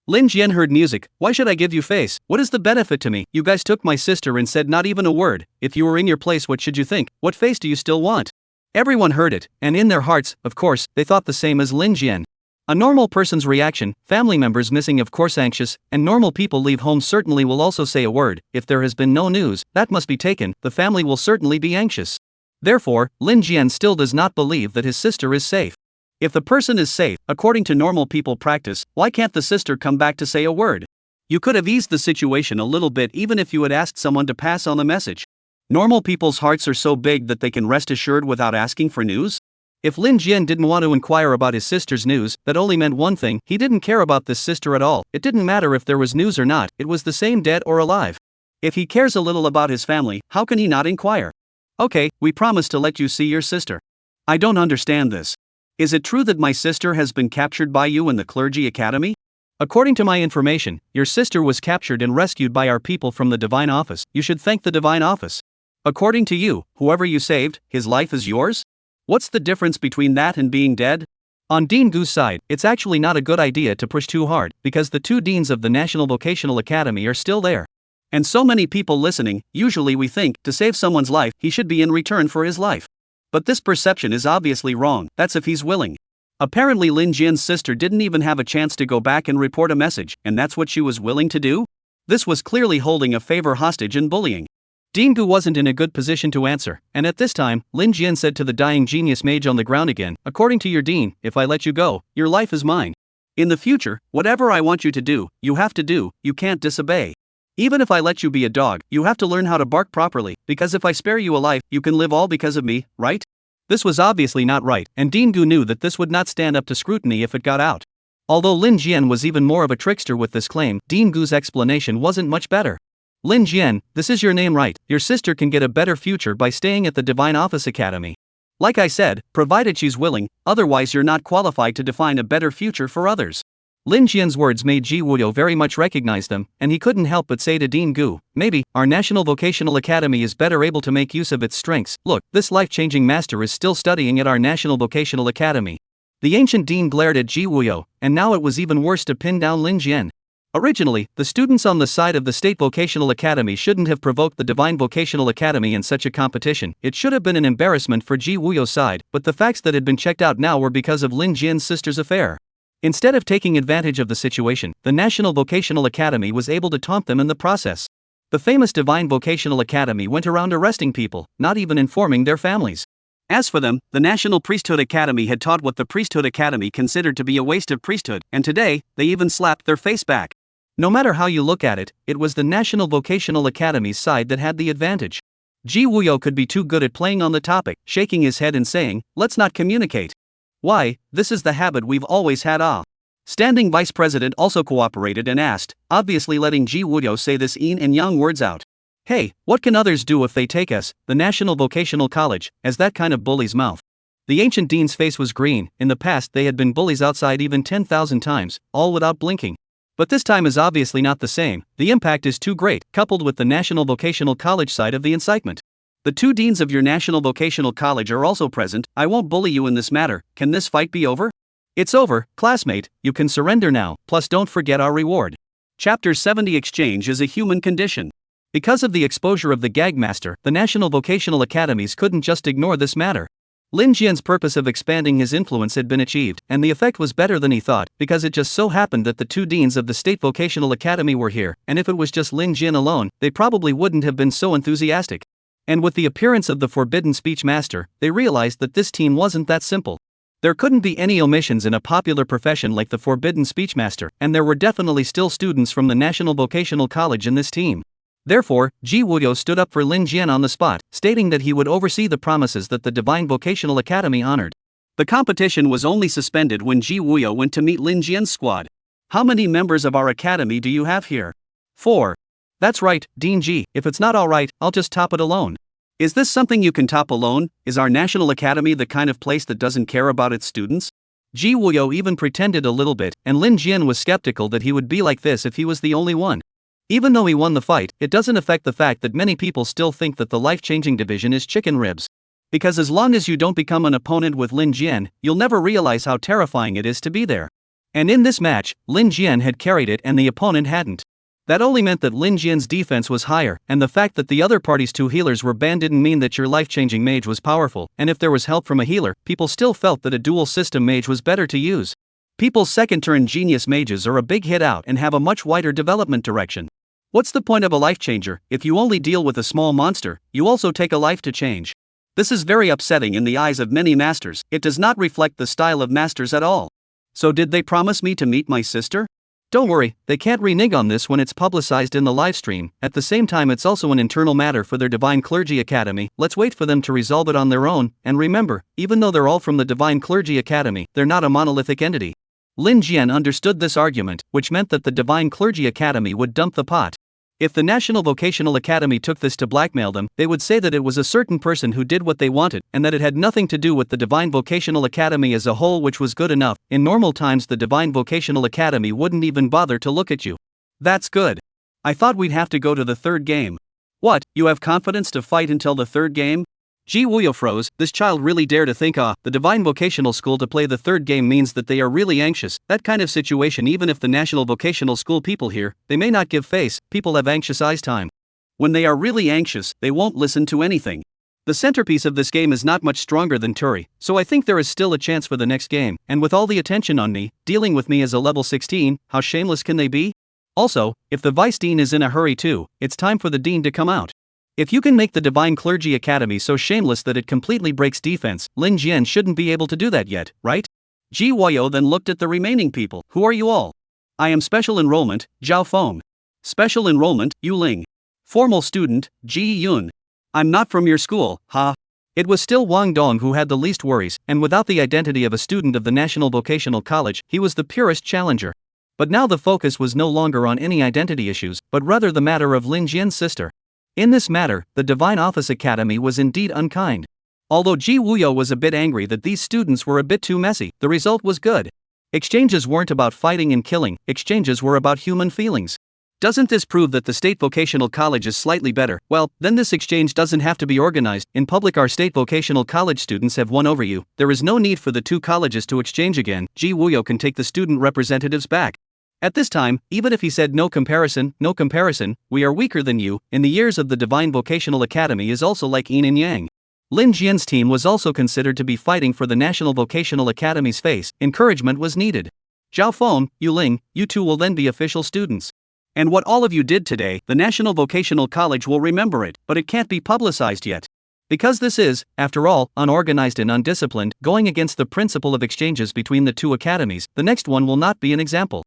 Lin Jian heard music. Why should I give you face? What is the benefit to me? You guys took my sister and said not even a word. If you were in your place, what should you think? What face do you still want? Everyone heard it, and in their hearts, of course, they thought the same as Lin Jian. A normal person's reaction, family members missing of course anxious, and normal people leave home certainly will also say a word. If there has been no news, that must be taken, the family will certainly be anxious. Therefore, Lin Jian still does not believe that his sister is safe. If the person is safe, according to normal people practice, why can't the sister come back to say a word? You could have eased the situation a little bit even if you had asked someone to pass on the message. Normal people's hearts are so big that they can rest assured without asking for news. If Lin Jian didn't want to inquire about his sister's news, that only meant one thing, he didn't care about this sister at all. It didn't matter if there was news or not, it was the same dead or alive. If he cares a little about his family, how can he not inquire? Okay, we promise to let you see your sister. I don't understand this. Is it true that my sister has been captured by you in the clergy academy? According to my information, your sister was captured and rescued by our people from the divine office. You should thank the divine office. According to you, whoever you saved, his life is yours? What's the difference between that and being dead? On Dean Gu's side, it's actually not a good idea to push too hard, because the two deans of the National Vocational Academy are still there. And so many people listening, usually we think, to save someone's life, he should be in return for his life. But this perception is obviously wrong, that's if he's willing. Apparently Lin Jian's sister didn't even have a chance to go back and report a message, and that's what she was willing to do? This was clearly holding a favor hostage and bullying. Dean Gu wasn't in a good position to answer, and at this time, Lin Jian said to the dying genius mage on the ground again, according to your dean, if I let you go, your life is mine. In the future, whatever I want you to do, you have to do, you can't disobey. Even if I let you be a dog, you have to learn how to bark properly, because if I spare you a life, you can live all because of me, right? This was obviously not right, and Dean Gu knew that this would not stand up to scrutiny if it got out. Although Lin Jian was even more of a trickster with this claim, Dean Gu's explanation wasn't much better. Lin Jian, this is your name right, your sister can get a better future by staying at the Divine Office Academy. Like I said, provided she's willing, otherwise you're not qualified to define a better future for others. Lin Jian's words made Ji Wuyo very much recognize them, and he couldn't help but say to Dean Gu, maybe, our National Vocational Academy is better able to make use of its strengths. Look, this life-changing master is still studying at our National Vocational Academy. The ancient dean glared at Ji Wuyo, and now it was even worse to pin down Lin Jian. Originally, the students on the side of the State Vocational Academy shouldn't have provoked the Divine Vocational Academy in such a competition. It should have been an embarrassment for Ji Wuyo's side, but the facts that had been checked out now were because of Lin Jian's sister's affair. Instead of taking advantage of the situation, the National Vocational Academy was able to taunt them in the process. The famous Divine Vocational Academy went around arresting people, not even informing their families. As for them, the National Priesthood Academy had taught what the Priesthood Academy considered to be a waste of priesthood, and today, they even slapped their face back. No matter how you look at it, it was the National Vocational Academy's side that had the advantage. Ji Wuyo could be too good at playing on the topic, shaking his head and saying, let's not communicate. Why, this is the habit we've always had. Standing vice president also cooperated and asked, obviously letting Ji Wuyo say this yin and yang words out. Hey, what can others do if they take us, the National Vocational College, as that kind of bully's mouth? The ancient dean's face was green. In the past they had been bullies outside even 10,000 times, all without blinking. But this time is obviously not the same, the impact is too great, coupled with the National Vocational College side of the incitement. The two deans of your National Vocational College are also present. I won't bully you in this matter. Can this fight be over? It's over, classmate, you can surrender now, plus don't forget our reward. Chapter 70 Exchange is a human condition. Because of the exposure of the gag master, the National Vocational Academies couldn't just ignore this matter. Lin Jian's purpose of expanding his influence had been achieved, and the effect was better than he thought, because it just so happened that the two deans of the State Vocational Academy were here, and if it was just Lin Jian alone, they probably wouldn't have been so enthusiastic. And with the appearance of the forbidden speech master, they realized that this team wasn't that simple. There couldn't be any omissions in a popular profession like the forbidden speech master, and there were definitely still students from the National Vocational College in this team. Therefore, Ji Wuyo stood up for Lin Jian on the spot, stating that he would oversee the promises that the Divine Vocational Academy honored. The competition was only suspended when Ji Wuyo went to meet Lin Jian's squad. How many members of our academy do you have here? 4. That's right, Dean Ji, if it's not alright, I'll just top it alone. Is this something you can top alone? Is our national academy the kind of place that doesn't care about its students? Ji Wuyo even pretended a little bit, and Lin Jian was skeptical that he would be like this if he was the only one. Even though he won the fight, it doesn't affect the fact that many people still think that the life-changing division is chicken ribs. Because as long as you don't become an opponent with Lin Jian, you'll never realize how terrifying it is to be there. And in this match, Lin Jian had carried it and the opponent hadn't. That only meant that Lin Jian's defense was higher, and the fact that the other party's 2 healers were banned didn't mean that your life-changing mage was powerful, and if there was help from a healer, people still felt that a dual system mage was better to use. People's second-turn genius mages are a big hit out and have a much wider development direction. What's the point of a life changer if you only deal with a small monster? You also take a life to change. This is very upsetting in the eyes of many masters. It does not reflect the style of masters at all. So did they promise me to meet my sister? Don't worry, they can't renege on this when it's publicized in the livestream. At the same time, it's also an internal matter for their Divine Clergy Academy. Let's wait for them to resolve it on their own, and remember, even though they're all from the Divine Clergy Academy, they're not a monolithic entity. Lin Jian understood this argument, which meant that the Divine Clergy Academy would dump the pot. If the National Vocational Academy took this to blackmail them, they would say that it was a certain person who did what they wanted, and that it had nothing to do with the Divine Vocational Academy as a whole, which was good enough. In normal times, the Divine Vocational Academy wouldn't even bother to look at you. That's good. I thought we'd have to go to the third game. What, you have confidence to fight until the third game? Ji Wuyo froze. This child really dare to think the Divine Vocational School to play the third game means that they are really anxious. That kind of situation, even if the National Vocational School people here, they may not give face. People have anxious eyes time. When they are really anxious, they won't listen to anything. The centerpiece of this game is not much stronger than Turi, so I think there is still a chance for the next game, and with all the attention on me, dealing with me as a level 16, how shameless can they be? Also, if the Vice Dean is in a hurry too, it's time for the Dean to come out. If you can make the Divine Clergy Academy so shameless that it completely breaks defense, Lin Jian shouldn't be able to do that yet, right? Ji Wuyo then looked at the remaining people. Who are you all? I am Special Enrollment, Zhao Feng. Special Enrollment, Yu Ling. Formal Student, Ji Yun. I'm not from your school, ha. It was still Wang Dong who had the least worries, and without the identity of a student of the National Vocational College, he was the purest challenger. But now the focus was no longer on any identity issues, but rather the matter of Lin Jian's sister. In this matter, the Divine Office Academy was indeed unkind. Although Ji Wuyo was a bit angry that these students were a bit too messy, the result was good. Exchanges weren't about fighting and killing, exchanges were about human feelings. Doesn't this prove that the State Vocational College is slightly better? Well, then this exchange doesn't have to be organized. In public, our State Vocational College students have won over you. There is no need for the 2 colleges to exchange again. Ji Wuyo can take the student representatives back. At this time, even if he said no comparison, we are weaker than you, in the years of the Divine Vocational Academy is also like yin and yang. Lin Jian's team was also considered to be fighting for the National Vocational Academy's face. Encouragement was needed. Zhao Feng, Yu Ling, you 2 will then be official students. And what all of you did today, the National Vocational College will remember it, but it can't be publicized yet. Because this is, after all, unorganized and undisciplined, going against the principle of exchanges between the 2 academies, the next one will not be an example.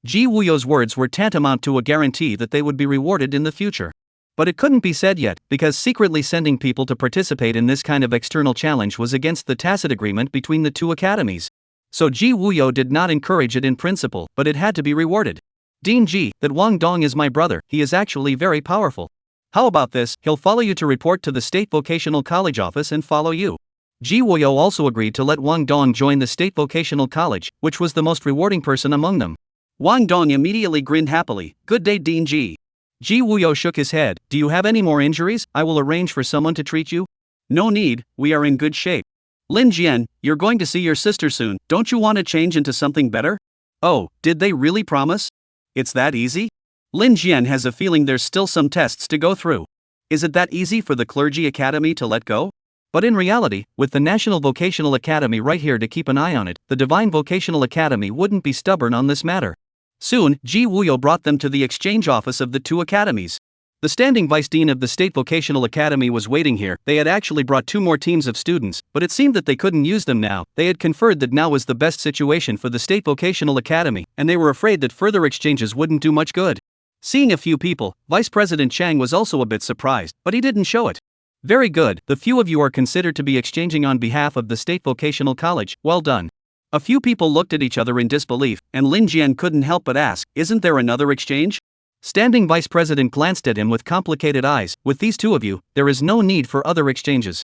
Ji Wuyo's words were tantamount to a guarantee that they would be rewarded in the future. But it couldn't be said yet, because secretly sending people to participate in this kind of external challenge was against the tacit agreement between the 2 academies. So Ji Wuyo did not encourage it in principle, but it had to be rewarded. Dean Ji, that Wang Dong is my brother, he is actually very powerful. How about this, he'll follow you to report to the State Vocational College office and follow you. Ji Wuyo also agreed to let Wang Dong join the State Vocational College, which was the most rewarding person among them. Wang Dong immediately grinned happily. Good day, Dean Ji. Ji Wuyo shook his head. Do you have any more injuries? I will arrange for someone to treat you. No need, we are in good shape. Lin Jian, you're going to see your sister soon. Don't you want to change into something better? Oh, did they really promise? It's that easy? Lin Jian has a feeling there's still some tests to go through. Is it that easy for the Clergy Academy to let go? But in reality, with the National Vocational Academy right here to keep an eye on it, the Divine Vocational Academy wouldn't be stubborn on this matter. Soon, Ji Wuyo brought them to the exchange office of the 2 academies. The standing vice dean of the State Vocational Academy was waiting here. They had actually brought 2 more teams of students, but it seemed that they couldn't use them now. They had conferred that now was the best situation for the State Vocational Academy, and they were afraid that further exchanges wouldn't do much good. Seeing a few people, Vice President Chang was also a bit surprised, but he didn't show it. Very good, the few of you are considered to be exchanging on behalf of the State Vocational College, well done. A few people looked at each other in disbelief, and Lin Jian couldn't help but ask, isn't there another exchange? Standing vice president glanced at him with complicated eyes, with these two of you, there is no need for other exchanges.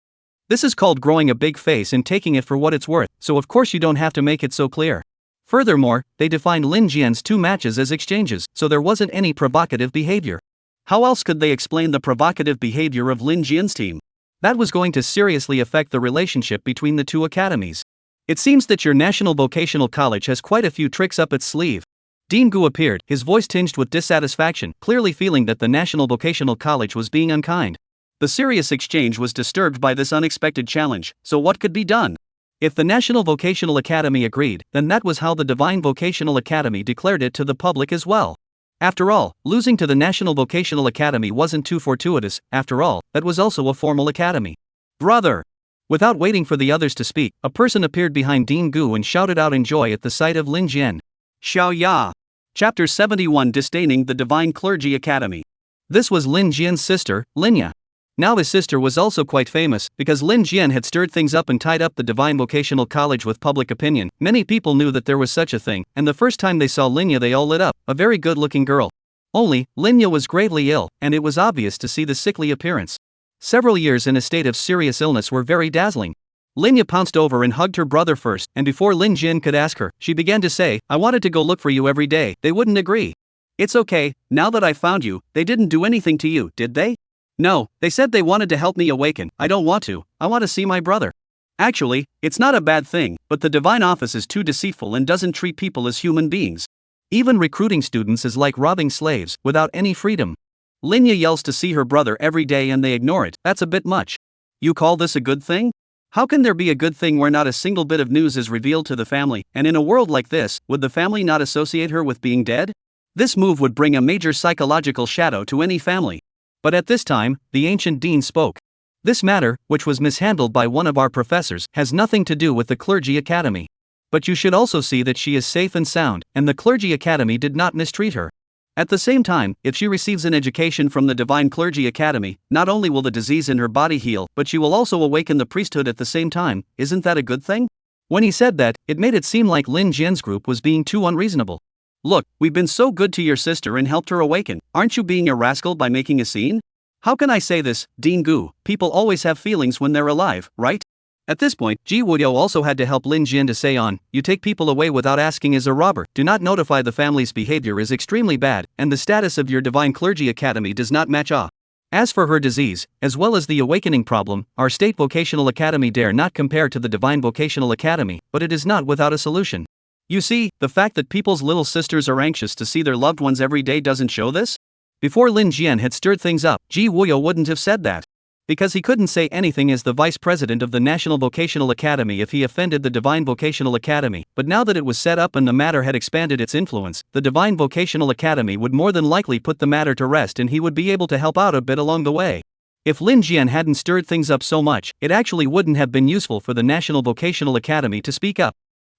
This is called growing a big face and taking it for what it's worth, so of course you don't have to make it so clear. Furthermore, they defined Lin Jian's 2 matches as exchanges, so there wasn't any provocative behavior. How else could they explain the provocative behavior of Lin Jian's team? That was going to seriously affect the relationship between the 2 academies. It seems that your National Vocational College has quite a few tricks up its sleeve. Dean Gu appeared, his voice tinged with dissatisfaction, clearly feeling that the National Vocational College was being unkind. The serious exchange was disturbed by this unexpected challenge, so what could be done? If the National Vocational Academy agreed, then that was how the Divine Vocational Academy declared it to the public as well. After all, losing to the National Vocational Academy wasn't too fortuitous, after all, that was also a formal academy. Brother! Without waiting for the others to speak, a person appeared behind Dean Gu and shouted out in joy at the sight of Lin Jian. Xiao Ya! Chapter 71 Disdaining the Divine Clergy Academy. This was Lin Jian's sister, Linya. Now his sister was also quite famous, because Lin Jian had stirred things up and tied up the Divine Vocational College with public opinion. Many people knew that there was such a thing, and the first time they saw Linya they all lit up, a very good-looking girl. Only, Linya was gravely ill, and it was obvious to see the sickly appearance. Several years in a state of serious illness were very dazzling. Linya pounced over and hugged her brother first, and before Lin Jian could ask her, she began to say, I wanted to go look for you every day. They wouldn't agree. It's okay, now that I found you, they didn't do anything to you, did they? No, they said they wanted to help me awaken. I don't want to, I want to see my brother. Actually, it's not a bad thing, but the Divine Office is too deceitful and doesn't treat people as human beings. Even recruiting students is like robbing slaves, without any freedom. Linya yells to see her brother every day and they ignore it. That's a bit much. You call this a good thing? How can there be a good thing where not a single bit of news is revealed to the family, and in a world like this, would the family not associate her with being dead? This move would bring a major psychological shadow to any family. But at this time, the ancient dean spoke. This matter, which was mishandled by one of our professors, has nothing to do with the Clergy Academy. But you should also see that she is safe and sound, and the Clergy Academy did not mistreat her. At the same time, if she receives an education from the Divine Clergy Academy, not only will the disease in her body heal, but she will also awaken the priesthood at the same time. Isn't that a good thing? When he said that, it made it seem like Lin Jian's group was being too unreasonable. Look, we've been so good to your sister and helped her awaken. Aren't you being a rascal by making a scene? How can I say this, Dean Gu? People always have feelings when they're alive, right? At this point, Ji Wuyo also had to help Lin Jian to say on, you take people away without asking is a robber, do not notify the family's behavior is extremely bad, and the status of your Divine Clergy Academy does not match up. As for her disease, as well as the awakening problem, our State Vocational Academy dare not compare to the Divine Vocational Academy, but it is not without a solution. You see, the fact that people's little sisters are anxious to see their loved ones every day doesn't show this? Before Lin Jian had stirred things up, Ji Wuyo wouldn't have said that. Because he couldn't say anything as the vice president of the National Vocational Academy if he offended the Divine Vocational Academy, but now that it was set up and the matter had expanded its influence, the Divine Vocational Academy would more than likely put the matter to rest and he would be able to help out a bit along the way. If Lin Jian hadn't stirred things up so much, it actually wouldn't have been useful for the National Vocational Academy to speak up.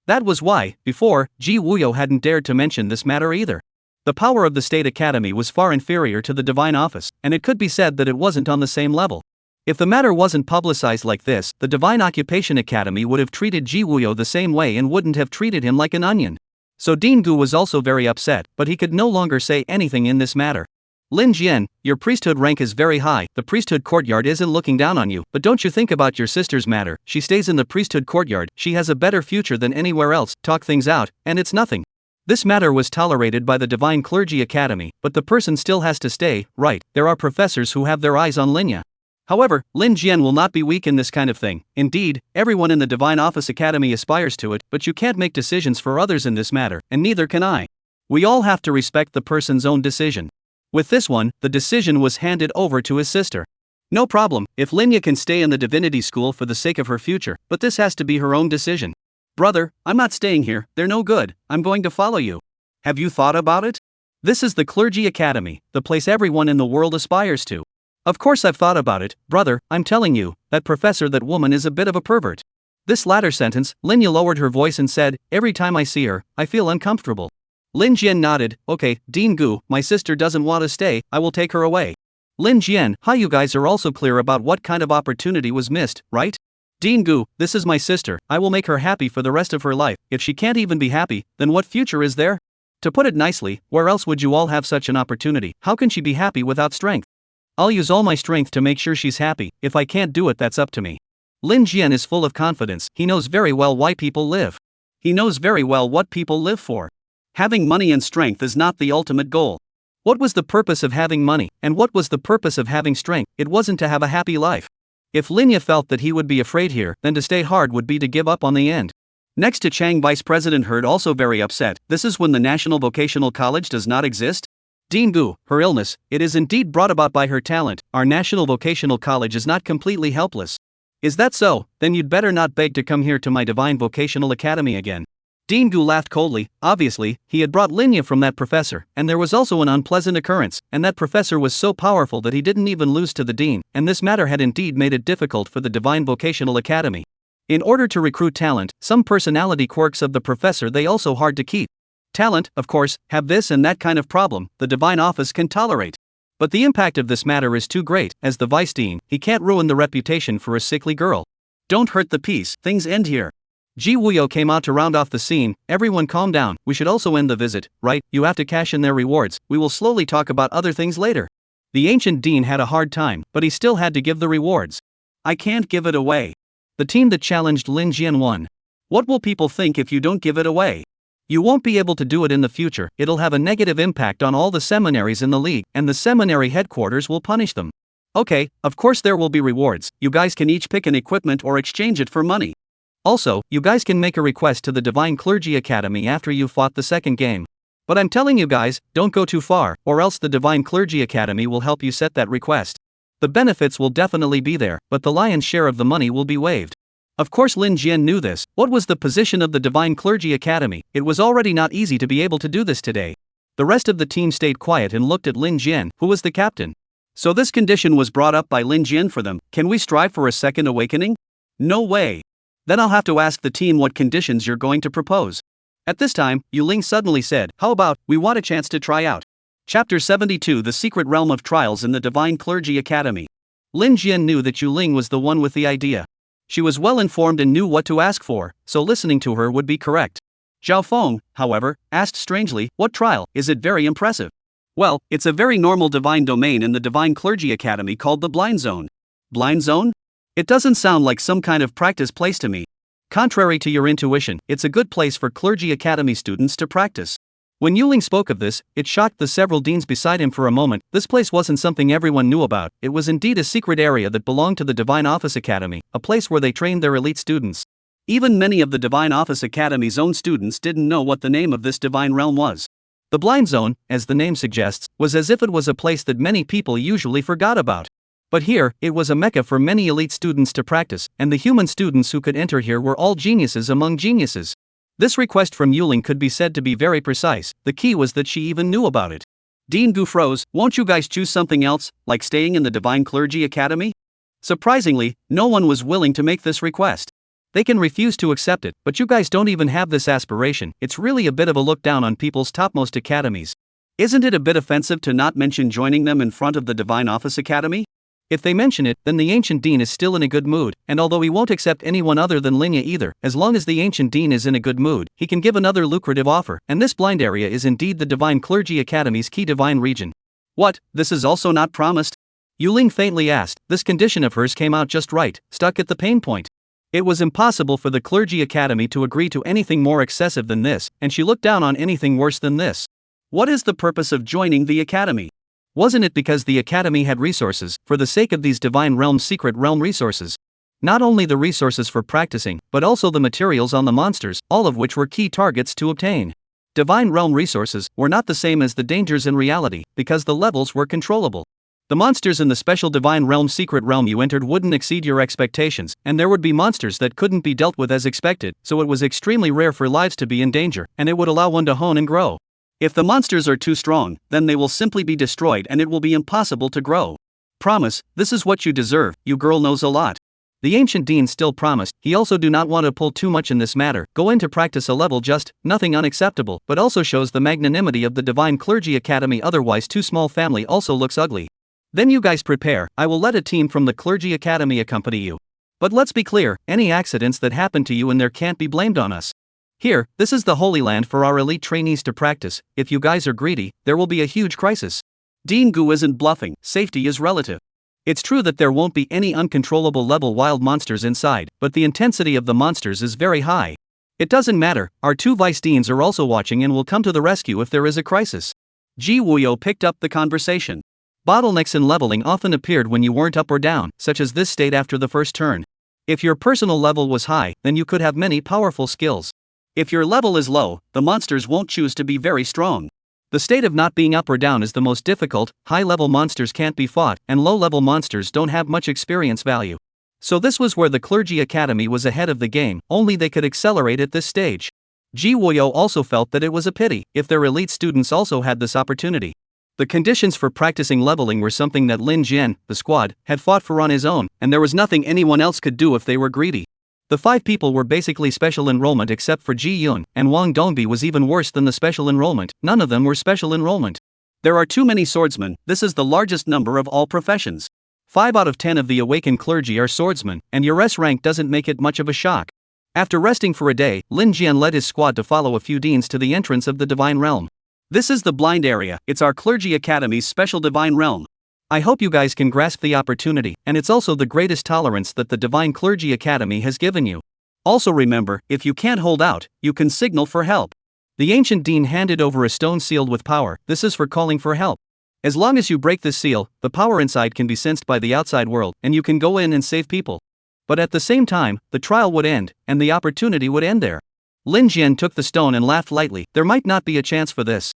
That was why, before, Ji Wuyo hadn't dared to mention this matter either. The power of the State Academy was far inferior to the Divine Office, and it could be said that it wasn't on the same level. If the matter wasn't publicized like this, the Divine Occupation Academy would have treated Ji Wuyo the same way and wouldn't have treated him like an onion. So Dean Gu was also very upset, but he could no longer say anything in this matter. Lin Jian, your priesthood rank is very high, the priesthood courtyard isn't looking down on you, but don't you think about your sister's matter, she stays in the priesthood courtyard, she has a better future than anywhere else, talk things out, and it's nothing. This matter was tolerated by the Divine Clergy Academy, but the person still has to stay, right, there are professors who have their eyes on Linya. However, Lin Jian will not be weak in this kind of thing. Indeed, everyone in the Divine Office Academy aspires to it, but you can't make decisions for others in this matter, and neither can I. We all have to respect the person's own decision. With this one, the decision was handed over to his sister. No problem, if Linya can stay in the divinity school for the sake of her future, but this has to be her own decision. Brother, I'm not staying here, they're no good, I'm going to follow you. Have you thought about it? This is the Clergy Academy, the place everyone in the world aspires to. Of course I've thought about it, brother, I'm telling you, that professor, that woman is a bit of a pervert. This latter sentence, Linya lowered her voice and said, every time I see her, I feel uncomfortable. Lin Jian nodded, okay, Dean Gu, my sister doesn't want to stay, I will take her away. Lin Jian, hi, you guys are also clear about what kind of opportunity was missed, right? Dean Gu, this is my sister, I will make her happy for the rest of her life. If she can't even be happy, then what future is there? To put it nicely, where else would you all have such an opportunity? How can she be happy without strength? I'll use all my strength to make sure she's happy. If I can't do it, that's up to me. Lin Jian is full of confidence. He knows very well why people live. He knows very well what people live for. Having money and strength is not the ultimate goal. What was the purpose of having money, and what was the purpose of having strength? It wasn't to have a happy life. If Linya felt that he would be afraid here, then to stay hard would be to give up on the end. Next to Chang, Vice President Heard also very upset. This is when the National Vocational College does not exist? Dean Gu, her illness, it is indeed brought about by her talent. Our National Vocational College is not completely helpless. Is that so? Then you'd better not beg to come here to my Divine Vocational Academy again. Dean Gu laughed coldly. Obviously, he had brought Linya from that professor, and there was also an unpleasant occurrence, and that professor was so powerful that he didn't even lose to the dean, and this matter had indeed made it difficult for the Divine Vocational Academy. In order to recruit talent, some personality quirks of the professor they also hard to keep. Talent, of course, have this and that kind of problem, the Divine Office can tolerate. But the impact of this matter is too great. As the vice dean, he can't ruin the reputation for a sickly girl. Don't hurt the peace, things end here. Ji Wuyo came out to round off the scene. Everyone calm down, we should also end the visit, right? You have to cash in their rewards, we will slowly talk about other things later. The ancient dean had a hard time, but he still had to give the rewards. I can't give it away. The team that challenged Lin Jian won. What will people think if you don't give it away? You won't be able to do it in the future, it'll have a negative impact on all the seminaries in the league, and the seminary headquarters will punish them. Okay, of course there will be rewards, you guys can each pick an equipment or exchange it for money. Also, you guys can make a request to the Divine Clergy Academy after you fought the second game. But I'm telling you guys, don't go too far, or else the Divine Clergy Academy will help you set that request. The benefits will definitely be there, but the lion's share of the money will be waived. Of course Lin Jian knew this. What was the position of the Divine Clergy Academy? It was already not easy to be able to do this today. The rest of the team stayed quiet and looked at Lin Jian, who was the captain. So this condition was brought up by Lin Jian for them. Can we strive for a second awakening? No way. Then I'll have to ask the team what conditions you're going to propose. At this time, Yu Ling suddenly said, how about, we want a chance to try out. Chapter 72, The Secret Realm of Trials in the Divine Clergy Academy. Lin Jian knew that Yu Ling was the one with the idea. She was well informed and knew what to ask for, so listening to her would be correct. Zhao Feng, however, asked strangely, what trial? Is it very impressive? Well, it's a very normal divine domain in the Divine Clergy Academy called the Blind Zone. Blind Zone? It doesn't sound like some kind of practice place to me. Contrary to your intuition, it's a good place for Clergy Academy students to practice. When Yuling spoke of this, it shocked the several deans beside him for a moment. This place wasn't something everyone knew about, it was indeed a secret area that belonged to the Divine Office Academy, a place where they trained their elite students. Even many of the Divine Office Academy's own students didn't know what the name of this divine realm was. The Blind Zone, as the name suggests, was as if it was a place that many people usually forgot about. But here, it was a mecca for many elite students to practice, and the human students who could enter here were all geniuses among geniuses. This request from Yuling could be said to be very precise. The key was that she even knew about it. Dean Gu froze. Won't you guys choose something else, like staying in the Divine Clergy Academy? Surprisingly, no one was willing to make this request. They can refuse to accept it, but you guys don't even have this aspiration. It's really a bit of a look down on people's topmost academies. Isn't it a bit offensive to not mention joining them in front of the Divine Office Academy? If they mention it, then the Ancient Dean is still in a good mood, and although he won't accept anyone other than Linya either, as long as the Ancient Dean is in a good mood, he can give another lucrative offer, and this blind area is indeed the Divine Clergy Academy's key divine region. What, this is also not promised? Yuling faintly asked. This condition of hers came out just right, stuck at the pain point. It was impossible for the Clergy Academy to agree to anything more excessive than this, and she looked down on anything worse than this. What is the purpose of joining the Academy? Wasn't it because the Academy had resources, for the sake of these Divine Realm secret realm resources? Not only the resources for practicing, but also the materials on the monsters, all of which were key targets to obtain. Divine Realm resources were not the same as the dangers in reality, because the levels were controllable. The monsters in the special Divine Realm secret realm you entered wouldn't exceed your expectations, and there would be monsters that couldn't be dealt with as expected, so it was extremely rare for lives to be in danger, and it would allow one to hone and grow. If the monsters are too strong, then they will simply be destroyed and it will be impossible to grow. Promise, this is what you deserve, you girl knows a lot. The Ancient Dean still promised. He also do not want to pull too much in this matter, go in to practice a level just, nothing unacceptable, but also shows the magnanimity of the Divine Clergy Academy, otherwise too small family also looks ugly. Then you guys prepare, I will let a team from the Clergy Academy accompany you. But let's be clear, any accidents that happen to you in there can't be blamed on us. Here, this is the Holy Land for our elite trainees to practice. If you guys are greedy, there will be a huge crisis. Dean Gu isn't bluffing, safety is relative. It's true that there won't be any uncontrollable level wild monsters inside, but the intensity of the monsters is very high. It doesn't matter, our 2 vice deans are also watching and will come to the rescue if there is a crisis. Ji Wuyo picked up the conversation. Bottlenecks in leveling often appeared when you weren't up or down, such as this state after the first turn. If your personal level was high, then you could have many powerful skills. If your level is low, the monsters won't choose to be very strong. The state of not being up or down is the most difficult. High-level monsters can't be fought, and low-level monsters don't have much experience value. So this was where the Clergy Academy was ahead of the game, only they could accelerate at this stage. Ji Wuyo also felt that it was a pity if their elite students also had this opportunity. The conditions for practicing leveling were something that Lin Jian, the squad, had fought for on his own, and there was nothing anyone else could do if they were greedy. The 5 people were basically special enrollment except for Ji Yun, and Wang Dongbi was even worse than the special enrollment. None of them were special enrollment. There are too many swordsmen, this is the largest number of all professions. 5 out of 10 of the awakened clergy are swordsmen, and your S rank doesn't make it much of a shock. After resting for a day, Lin Jian led his squad to follow a few deans to the entrance of the Divine Realm. This is the blind area, it's our Clergy Academy's special Divine Realm. I hope you guys can grasp the opportunity, and it's also the greatest tolerance that the Divine Clergy Academy has given you. Also remember, if you can't hold out, you can signal for help. The ancient dean handed over a stone sealed with power. This is for calling for help. As long as you break this seal, the power inside can be sensed by the outside world, and you can go in and save people. But at the same time, the trial would end, and the opportunity would end there. Lin Jian took the stone and laughed lightly. There might not be a chance for this.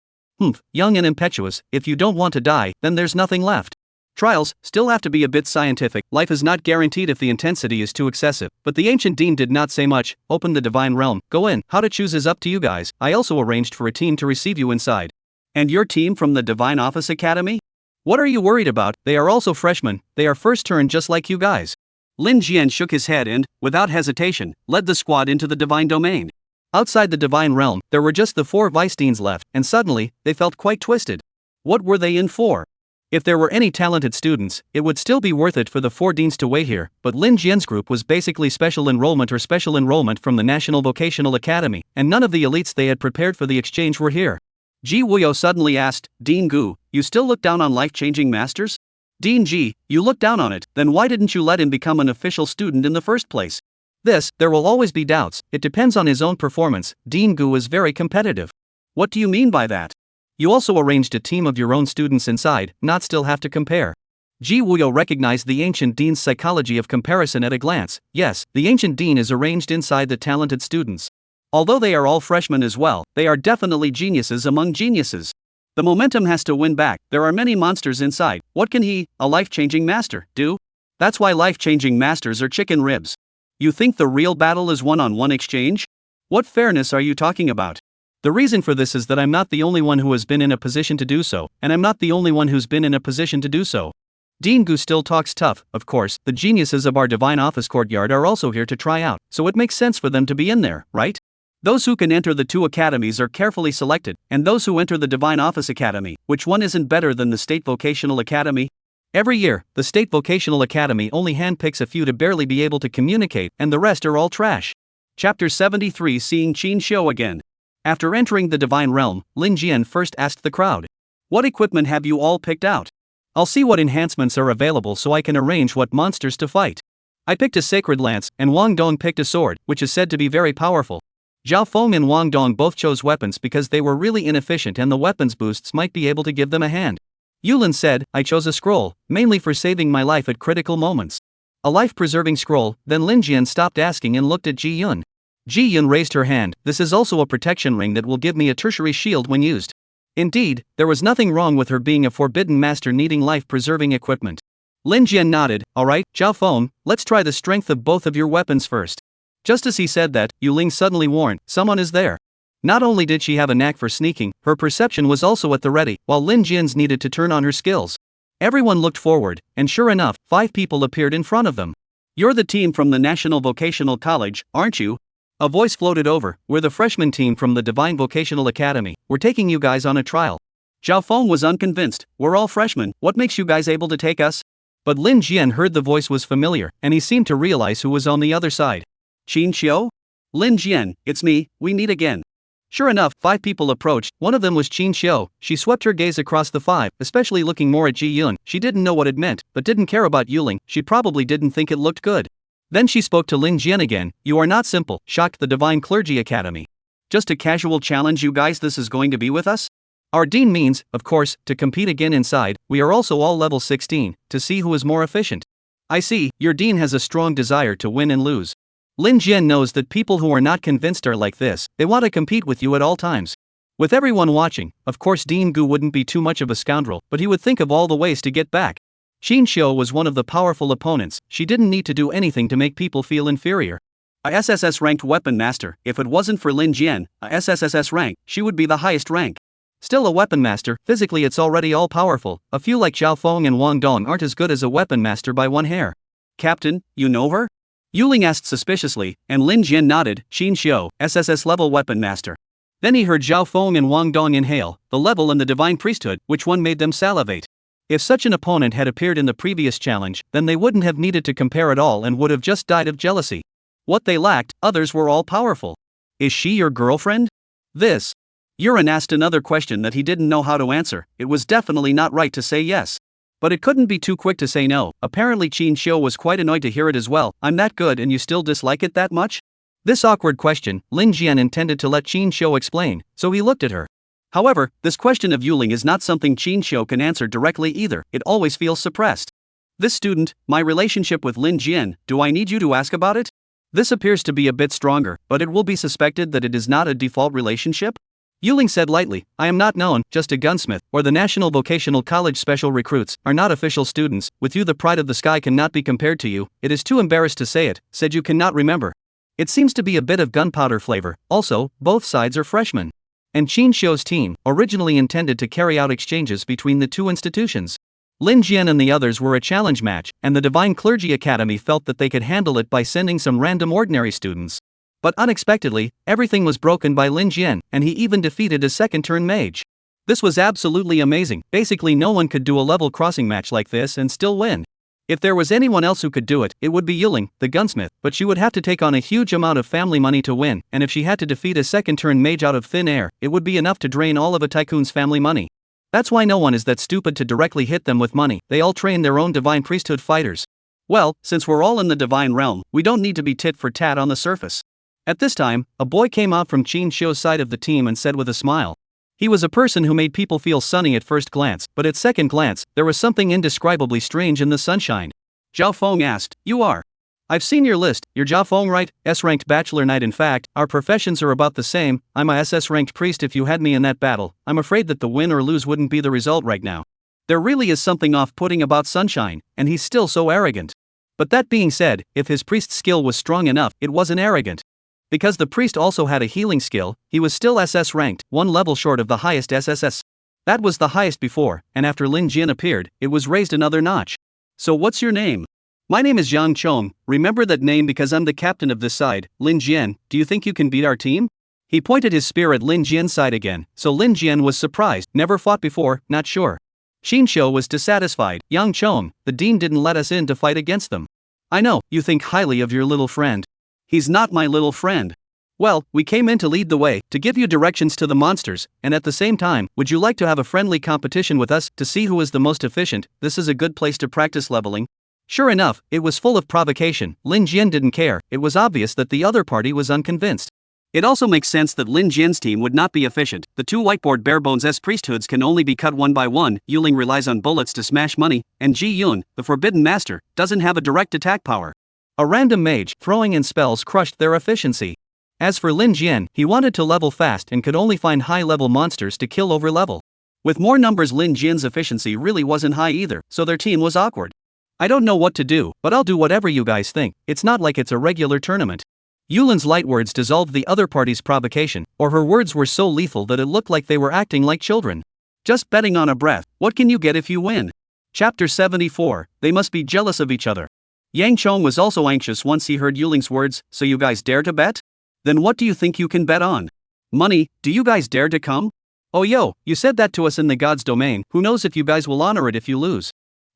Young and impetuous, if you don't want to die, then there's nothing left. Trials still have to be a bit scientific. Life is not guaranteed if the intensity is too excessive. But the ancient dean did not say much. Open the Divine Realm, go in. How to choose is up to you guys. I also arranged for a team to receive you inside. And your team from the Divine Office Academy? What are you worried about? They are also freshmen. They are first turn just like you guys. Lin Jian shook his head and, without hesitation, led the squad into the Divine Domain. Outside the Divine Realm, there were just the 4 vice deans left, and suddenly, they felt quite twisted. What were they in for? If there were any talented students, it would still be worth it for the 4 deans to wait here, but Lin Jian's group was basically special enrollment or special enrollment from the National Vocational Academy, and none of the elites they had prepared for the exchange were here. Ji Wuyo suddenly asked, Dean Gu, you still look down on life-changing masters? Dean Ji, you look down on it, then why didn't you let him become an official student in the first place? There will always be doubts, it depends on his own performance. Dean Gu is very competitive. What do you mean by that? You also arranged a team of your own students inside, not still have to compare. Ji Wuyo recognized the ancient dean's psychology of comparison at a glance. Yes, the ancient dean is arranged inside the talented students. Although they are all freshmen as well, they are definitely geniuses among geniuses. The momentum has to win back. There are many monsters inside. What can he, a life-changing master, do? That's why life-changing masters are chicken ribs. You think the real battle is one-on-one exchange? What fairness are you talking about? The reason for this is that I'm not the only one who has been in a position to do so, and I'm not the only one who's been in a position to do so. Dean Gu still talks tough, of course. The geniuses of our Divine Office Courtyard are also here to try out, so it makes sense for them to be in there, right? Those who can enter the 2 academies are carefully selected, and those who enter the Divine Office Academy, which one isn't better than the State Vocational Academy? Every year, the State Vocational Academy only handpicks a few to barely be able to communicate, and the rest are all trash. Chapter 73 Seeing Qin Xiu Again. After entering the Divine Realm, Lin Jian first asked the crowd, what equipment have you all picked out? I'll see what enhancements are available so I can arrange what monsters to fight. I picked a sacred lance, and Wang Dong picked a sword, which is said to be very powerful. Zhao Feng and Wang Dong both chose weapons because they were really inefficient and the weapons boosts might be able to give them a hand. Yulin said, I chose a scroll, mainly for saving my life at critical moments. A life-preserving scroll. Then Lin Jian stopped asking and looked at Ji Yun. Ji Yun raised her hand. This is also a protection ring that will give me a tertiary shield when used. Indeed, there was nothing wrong with her being a forbidden master needing life-preserving equipment. Lin Jian nodded. Alright, Zhao Feng, let's try the strength of both of your weapons first. Just as he said that, Yu Ling suddenly warned, someone is there. Not only did she have a knack for sneaking, her perception was also at the ready, while Lin Jian's needed to turn on her skills. Everyone looked forward, and sure enough, 5 people appeared in front of them. You're the team from the National Vocational College, aren't you? A voice floated over. We're the freshman team from the Divine Vocational Academy. We're taking you guys on a trial. Zhao Feng was unconvinced. We're all freshmen, what makes you guys able to take us? But Lin Jian heard the voice was familiar, and he seemed to realize who was on the other side. Qin Xiu? Lin Jian, it's me, we meet again. Sure enough, 5 people approached. One of them was Qin Xiu. She swept her gaze across the 5, especially looking more at Ji Yun. She didn't know what it meant, but didn't care about Yuling. She probably didn't think it looked good. Then she spoke to Lin Jian again. You are not simple, shocked the Divine Clergy Academy. Just a casual challenge, you guys, this is going to be with us? Our dean means, of course, to compete again inside. We are also all level 16, to see who is more efficient. I see, your dean has a strong desire to win and lose. Lin Jian knows that people who are not convinced are like this. They want to compete with you at all times. With everyone watching, of course Dean Gu wouldn't be too much of a scoundrel, but he would think of all the ways to get back. Qin Xiu was one of the powerful opponents. She didn't need to do anything to make people feel inferior. A SSS ranked weapon master. If it wasn't for Lin Jian, a SSSS rank, she would be the highest rank. Still a weapon master, physically it's already all powerful. A few like Zhao Feng and Wang Dong aren't as good as a weapon master by one hair. Captain, you know her? Yuling asked suspiciously, and Lin Jian nodded. Qin Xiu, SSS level weapon master. Then he heard Zhao Feng and Wang Dong inhale, the level in the divine priesthood, which one made them salivate. If such an opponent had appeared in the previous challenge, then they wouldn't have needed to compare at all and would have just died of jealousy. What they lacked, others were all powerful. Is she your girlfriend? This. Yuren asked another question that he didn't know how to answer. It was definitely not right to say yes. But it couldn't be too quick to say no. Apparently Qin Xiu was quite annoyed to hear it as well. I'm that good and you still dislike it that much? This awkward question, Lin Jian intended to let Qin Xiu explain, so he looked at her. However, this question of Yuling is not something Qin Xiu can answer directly either. It always feels suppressed. This student, my relationship with Lin Jian, do I need you to ask about it? This appears to be a bit stronger, but it will be suspected that it is not a default relationship? Yuling said lightly, I am not known, just a gunsmith, or the National Vocational College special recruits, are not official students. With you the pride of the sky cannot be compared to you. It is too embarrassed to say it, said you cannot remember. It seems to be a bit of gunpowder flavor. Also, both sides are freshmen. And Qin Xiu's team, originally intended to carry out exchanges between the two institutions. Lin Jian and the others were a challenge match, and the Divine Clergy Academy felt that they could handle it by sending some random ordinary students. But unexpectedly, everything was broken by Lin Jian, and he even defeated a second-turn mage. This was absolutely amazing. Basically no one could do a level crossing match like this and still win. If there was anyone else who could do it, it would be Yuling, the gunsmith, but she would have to take on a huge amount of family money to win, and if she had to defeat a second-turn mage out of thin air, it would be enough to drain all of a tycoon's family money. That's why no one is that stupid to directly hit them with money. They all train their own divine priesthood fighters. Well, since we're all in the divine realm, we don't need to be tit for tat on the surface. At this time, a boy came out from Qin Xiu's side of the team and said with a smile. He was a person who made people feel sunny at first glance, but at second glance, there was something indescribably strange in the sunshine. Zhao Feng asked, you are? I've seen your list. You're Zhao Feng, right? S-ranked bachelor knight. In fact, our professions are about the same. I'm a SS-ranked priest. If you had me in that battle, I'm afraid that the win or lose wouldn't be the result right now. There really is something off-putting about Sunshine, and he's still so arrogant. But that being said, if his priest skill was strong enough, it wasn't arrogant. Because the priest also had a healing skill, he was still SS ranked, one level short of the highest SSS. That was the highest before, and after Lin Jian appeared, it was raised another notch. So what's your name? My name is Yang Chong. Remember that name because I'm the captain of this side. Lin Jian, do you think you can beat our team? He pointed his spear at Lin Jian's side again, so Lin Jian was surprised. Never fought before, not sure. Qin Xiu was dissatisfied. Yang Chong, the dean didn't let us in to fight against them. I know, you think highly of your little friend. He's not my little friend. Well, we came in to lead the way, to give you directions to the monsters, and at the same time, would you like to have a friendly competition with us to see who is the most efficient? This is a good place to practice leveling. Sure enough, it was full of provocation. Lin Jian didn't care. It was obvious that the other party was unconvinced. It also makes sense that Lin Jian's team would not be efficient. The two whiteboard barebones S priesthoods can only be cut one by one. Yuling relies on bullets to smash money, and Ji Yun, the forbidden master, doesn't have a direct attack power. A random mage throwing in spells crushed their efficiency. As for Lin Jian, he wanted to level fast and could only find high-level monsters to kill over level. With more numbers, Lin Jian's efficiency really wasn't high either, so their team was awkward. I don't know what to do, but I'll do whatever you guys think. It's not like it's a regular tournament. Yulin's light words dissolved the other party's provocation, or her words were so lethal that it looked like they were acting like children. Just betting on a breath, what can you get if you win? Chapter 74, They must be jealous of each other. Yang Chong was also anxious once he heard Yuling's words. So you guys dare to bet? Then what do you think you can bet on? Money. Do you guys dare to come? Oh yo, you said that to us in the god's domain, who knows if you guys will honor it if you lose.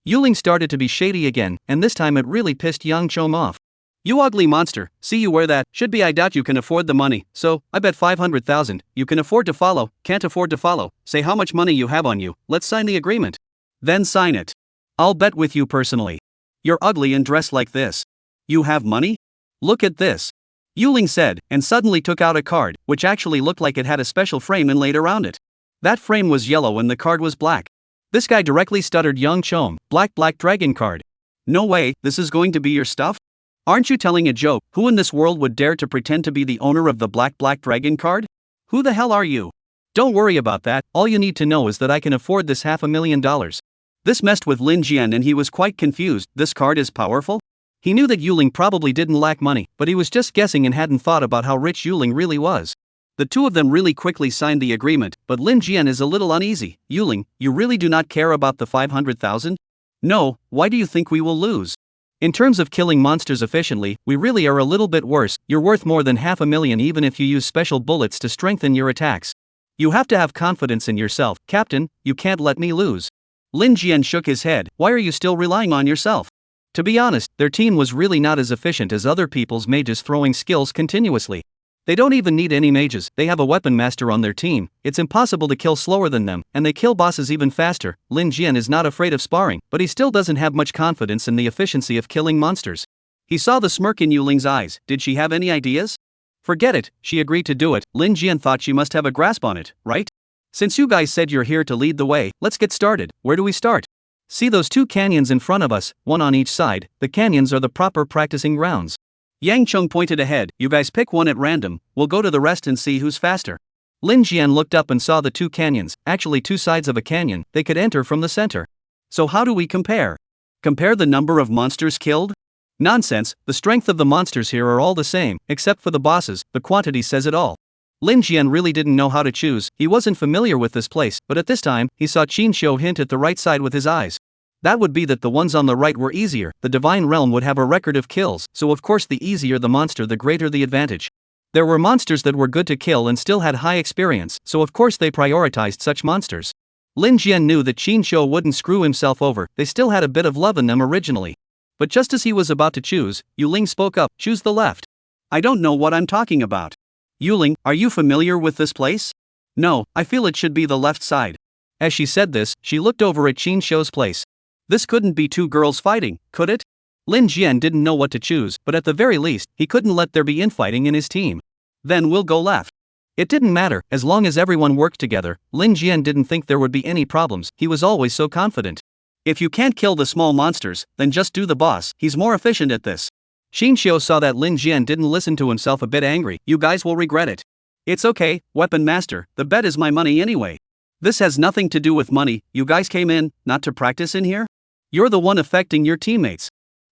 Yuling started to be shady again, and this time it really pissed Yang Chong off. You ugly monster, see you wear that, should be I doubt you can afford the money, so, I bet 500,000, you can afford to follow, can't afford to follow, say how much money you have on you, let's sign the agreement. Then sign it. I'll bet with you personally. You're ugly and dressed like this. You have money? Look at this. Yuling said, and suddenly took out a card, which actually looked like it had a special frame inlaid around it. That frame was yellow and the card was black. This guy directly stuttered Yang Chong, black dragon card. No way, this is going to be your stuff? Aren't you telling a joke? Who in this world would dare to pretend to be the owner of the black dragon card? Who the hell are you? Don't worry about that, all you need to know is that I can afford this $500,000. This messed with Lin Jian and he was quite confused. This card is powerful? He knew that Yuling probably didn't lack money, but he was just guessing and hadn't thought about how rich Yuling really was. The two of them really quickly signed the agreement, but Lin Jian is a little uneasy. Yuling, you really do not care about the 500,000? No, why do you think we will lose? In terms of killing monsters efficiently, we really are a little bit worse. You're worth more than $500,000 even if you use special bullets to strengthen your attacks. You have to have confidence in yourself, Captain, you can't let me lose. Lin Jian shook his head, why are you still relying on yourself? To be honest, their team was really not as efficient as other people's mages throwing skills continuously. They don't even need any mages, they have a weapon master on their team, it's impossible to kill slower than them, and they kill bosses even faster. Lin Jian is not afraid of sparring, but he still doesn't have much confidence in the efficiency of killing monsters. He saw the smirk in Yuling's eyes, did she have any ideas? Forget it, she agreed to do it. Lin Jian thought she must have a grasp on it, right? Since you guys said you're here to lead the way, let's get started. Where do we start? See those two canyons in front of us, one on each side, the canyons are the proper practicing grounds. Yang Chong pointed ahead, you guys pick one at random, we'll go to the rest and see who's faster. Lin Jian looked up and saw the two canyons, actually two sides of a canyon, they could enter from the center. So how do we compare? Compare the number of monsters killed? Nonsense, the strength of the monsters here are all the same, except for the bosses, the quantity says it all. Lin Jian really didn't know how to choose, he wasn't familiar with this place, but at this time, he saw Qin Shou hint at the right side with his eyes. That would be that the ones on the right were easier, the divine realm would have a record of kills, so of course the easier the monster the greater the advantage. There were monsters that were good to kill and still had high experience, so of course they prioritized such monsters. Lin Jian knew that Qin Shou wouldn't screw himself over, they still had a bit of love in them originally. But just as he was about to choose, Yuling spoke up, choose the left. I don't know what I'm talking about. Yuling, are you familiar with this place? No, I feel it should be the left side. As she said this, she looked over at Qin Shou's place. This couldn't be two girls fighting, could it? Lin Jian didn't know what to choose, but at the very least, he couldn't let there be infighting in his team. Then we'll go left. It didn't matter, as long as everyone worked together. Lin Jian didn't think there would be any problems, he was always so confident. If you can't kill the small monsters, then just do the boss, he's more efficient at this. Qin Shou saw that Lin Jian didn't listen to himself, a bit angry. You guys will regret it. It's okay, weapon master, the bet is my money anyway. This has nothing to do with money, you guys came in, not to practice in here? You're the one affecting your teammates.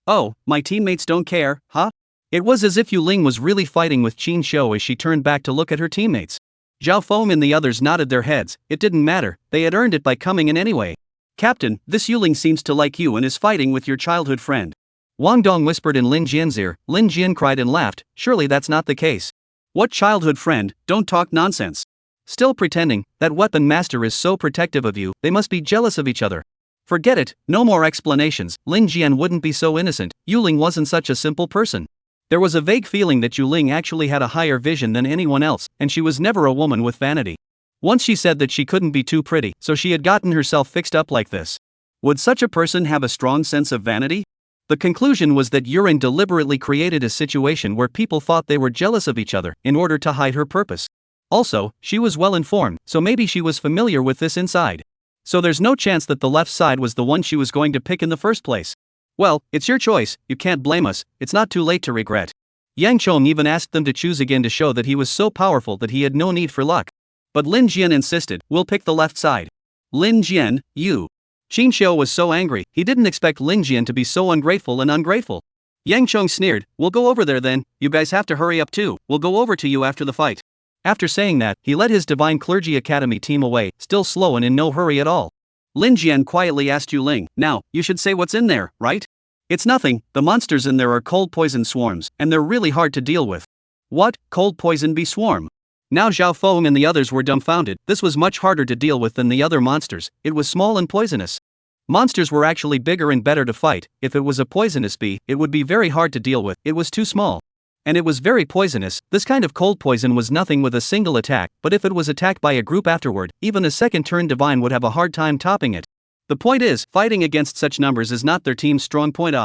Oh, my teammates don't care, huh? It was as if Yuling was really fighting with Qin Shou as she turned back to look at her teammates. Zhao Feng and the others nodded their heads, it didn't matter, they had earned it by coming in anyway. Captain, this Yuling seems to like you and is fighting with your childhood friend. Wang Dong whispered in Lin Jian's ear. Lin Jian cried and laughed, surely that's not the case. What childhood friend, don't talk nonsense. Still pretending, that weapon master is so protective of you, they must be jealous of each other. Forget it, no more explanations, Lin Jian wouldn't be so innocent, Yuling wasn't such a simple person. There was a vague feeling that Yuling actually had a higher vision than anyone else, and she was never a woman with vanity. Once she said that she couldn't be too pretty, so she had gotten herself fixed up like this. Would such a person have a strong sense of vanity? The conclusion was that Yuring deliberately created a situation where people thought they were jealous of each other, in order to hide her purpose. Also, she was well informed, so maybe she was familiar with this inside. So there's no chance that the left side was the one she was going to pick in the first place. Well, it's your choice, you can't blame us, it's not too late to regret. Yang Chong even asked them to choose again to show that he was so powerful that he had no need for luck. But Lin Jian insisted, we'll pick the left side. Lin Jian, you. Qin Shou was so angry, he didn't expect Lin Jian to be so ungrateful and ungrateful. Yang Chong sneered, we'll go over there then, you guys have to hurry up too, we'll go over to you after the fight. After saying that, he led his Divine Clergy Academy team away, still slow and in no hurry at all. Lin Jian quietly asked Yuling, now, you should say what's in there, right? It's nothing, the monsters in there are cold poison swarms, and they're really hard to deal with. What, cold poison bee swarm? Now Zhao Feng and the others were dumbfounded. This was much harder to deal with than the other monsters. It was small and poisonous. Monsters were actually bigger and better to fight. If it was a poisonous bee, it would be very hard to deal with. It was too small. And it was very poisonous. This kind of cold poison was nothing with a single attack, but if it was attacked by a group afterward, even a second turn divine would have a hard time topping it. The point is, fighting against such numbers is not their team's strong point.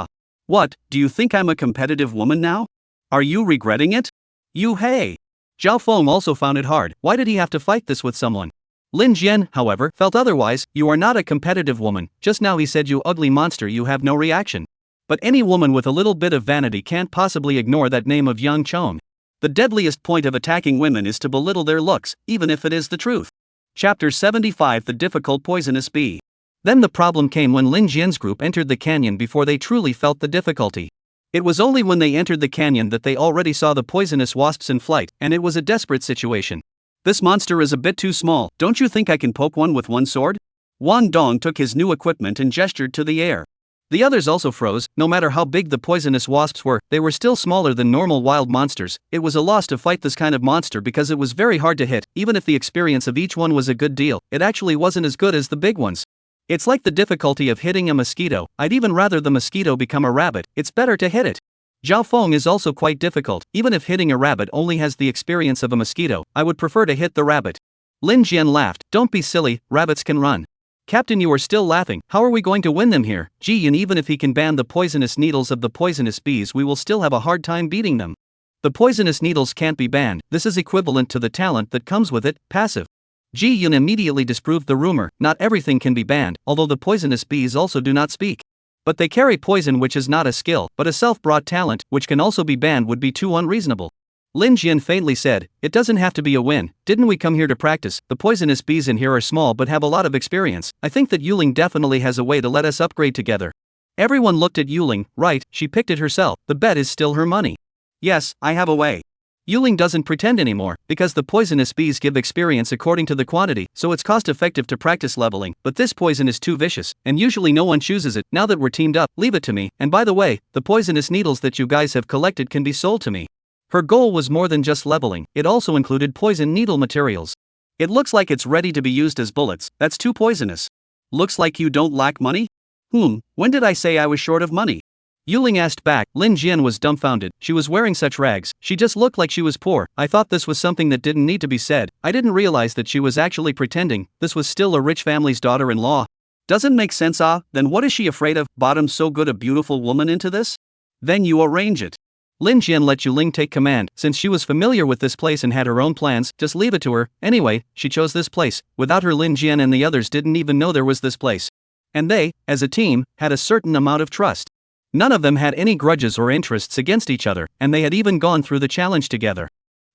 What, do you think I'm a competitive woman now? Are you regretting it? Hey! Zhao Feng also found it hard. Why did he have to fight this with someone? Lin Jian, however, felt otherwise. You are not a competitive woman. Just now he said, you ugly monster, you have no reaction. But any woman with a little bit of vanity can't possibly ignore that name of Yang Chong. The deadliest point of attacking women is to belittle their looks, even if it is the truth. Chapter 75, The Difficult Poisonous Bee. Then the problem came when Lin Jian's group entered the canyon before they truly felt the difficulty. It was only when they entered the canyon that they already saw the poisonous wasps in flight, and it was a desperate situation. This monster is a bit too small. Don't you think I can poke one with one sword? Wang Dong took his new equipment and gestured to the air. The others also froze. No matter how big the poisonous wasps were, they were still smaller than normal wild monsters. It was a loss to fight this kind of monster because it was very hard to hit. Even if the experience of each one was a good deal, it actually wasn't as good as the big ones. It's like the difficulty of hitting a mosquito. I'd even rather the mosquito become a rabbit. It's better to hit it. Zhao Feng is also quite difficult. Even if hitting a rabbit only has the experience of a mosquito, I would prefer to hit the rabbit. Lin Jian laughed. Don't be silly, rabbits can run. Captain, you are still laughing. How are we going to win them here? Ji Yun, even if he can ban the poisonous needles of the poisonous bees, we will still have a hard time beating them. The poisonous needles can't be banned. This is equivalent to the talent that comes with it, passive. Ji Yun immediately disproved the rumor. Not everything can be banned, although the poisonous bees also do not speak. But they carry poison, which is not a skill, but a self-brought talent, which can also be banned would be too unreasonable. Lin Jian faintly said, it doesn't have to be a win. Didn't we come here to practice? The poisonous bees in here are small but have a lot of experience. I think that Yuling definitely has a way to let us upgrade together. Everyone looked at Yuling. Right, she picked it herself. The bet is still her money. Yes, I have a way. Yuling doesn't pretend anymore, because the poisonous bees give experience according to the quantity, so it's cost-effective to practice leveling, but this poison is too vicious, and usually no one chooses it. Now that we're teamed up, leave it to me, and by the way, the poisonous needles that you guys have collected can be sold to me. Her goal was more than just leveling, it also included poison needle materials. It looks like it's ready to be used as bullets. That's too poisonous. Looks like you don't lack money? When did I say I was short of money? Yuling asked back. Lin Jian was dumbfounded. She was wearing such rags, she just looked like she was poor. I thought this was something that didn't need to be said. I didn't realize that she was actually pretending. This was still a rich family's daughter-in-law. Doesn't make sense. Then what is she afraid of? Bottom so good a beautiful woman into this? Then you arrange it. Lin Jian let Yuling take command. Since she was familiar with this place and had her own plans, just leave it to her. Anyway, she chose this place. Without her, Lin Jian and the others didn't even know there was this place. And they, as a team, had a certain amount of trust. None of them had any grudges or interests against each other, and they had even gone through the challenge together.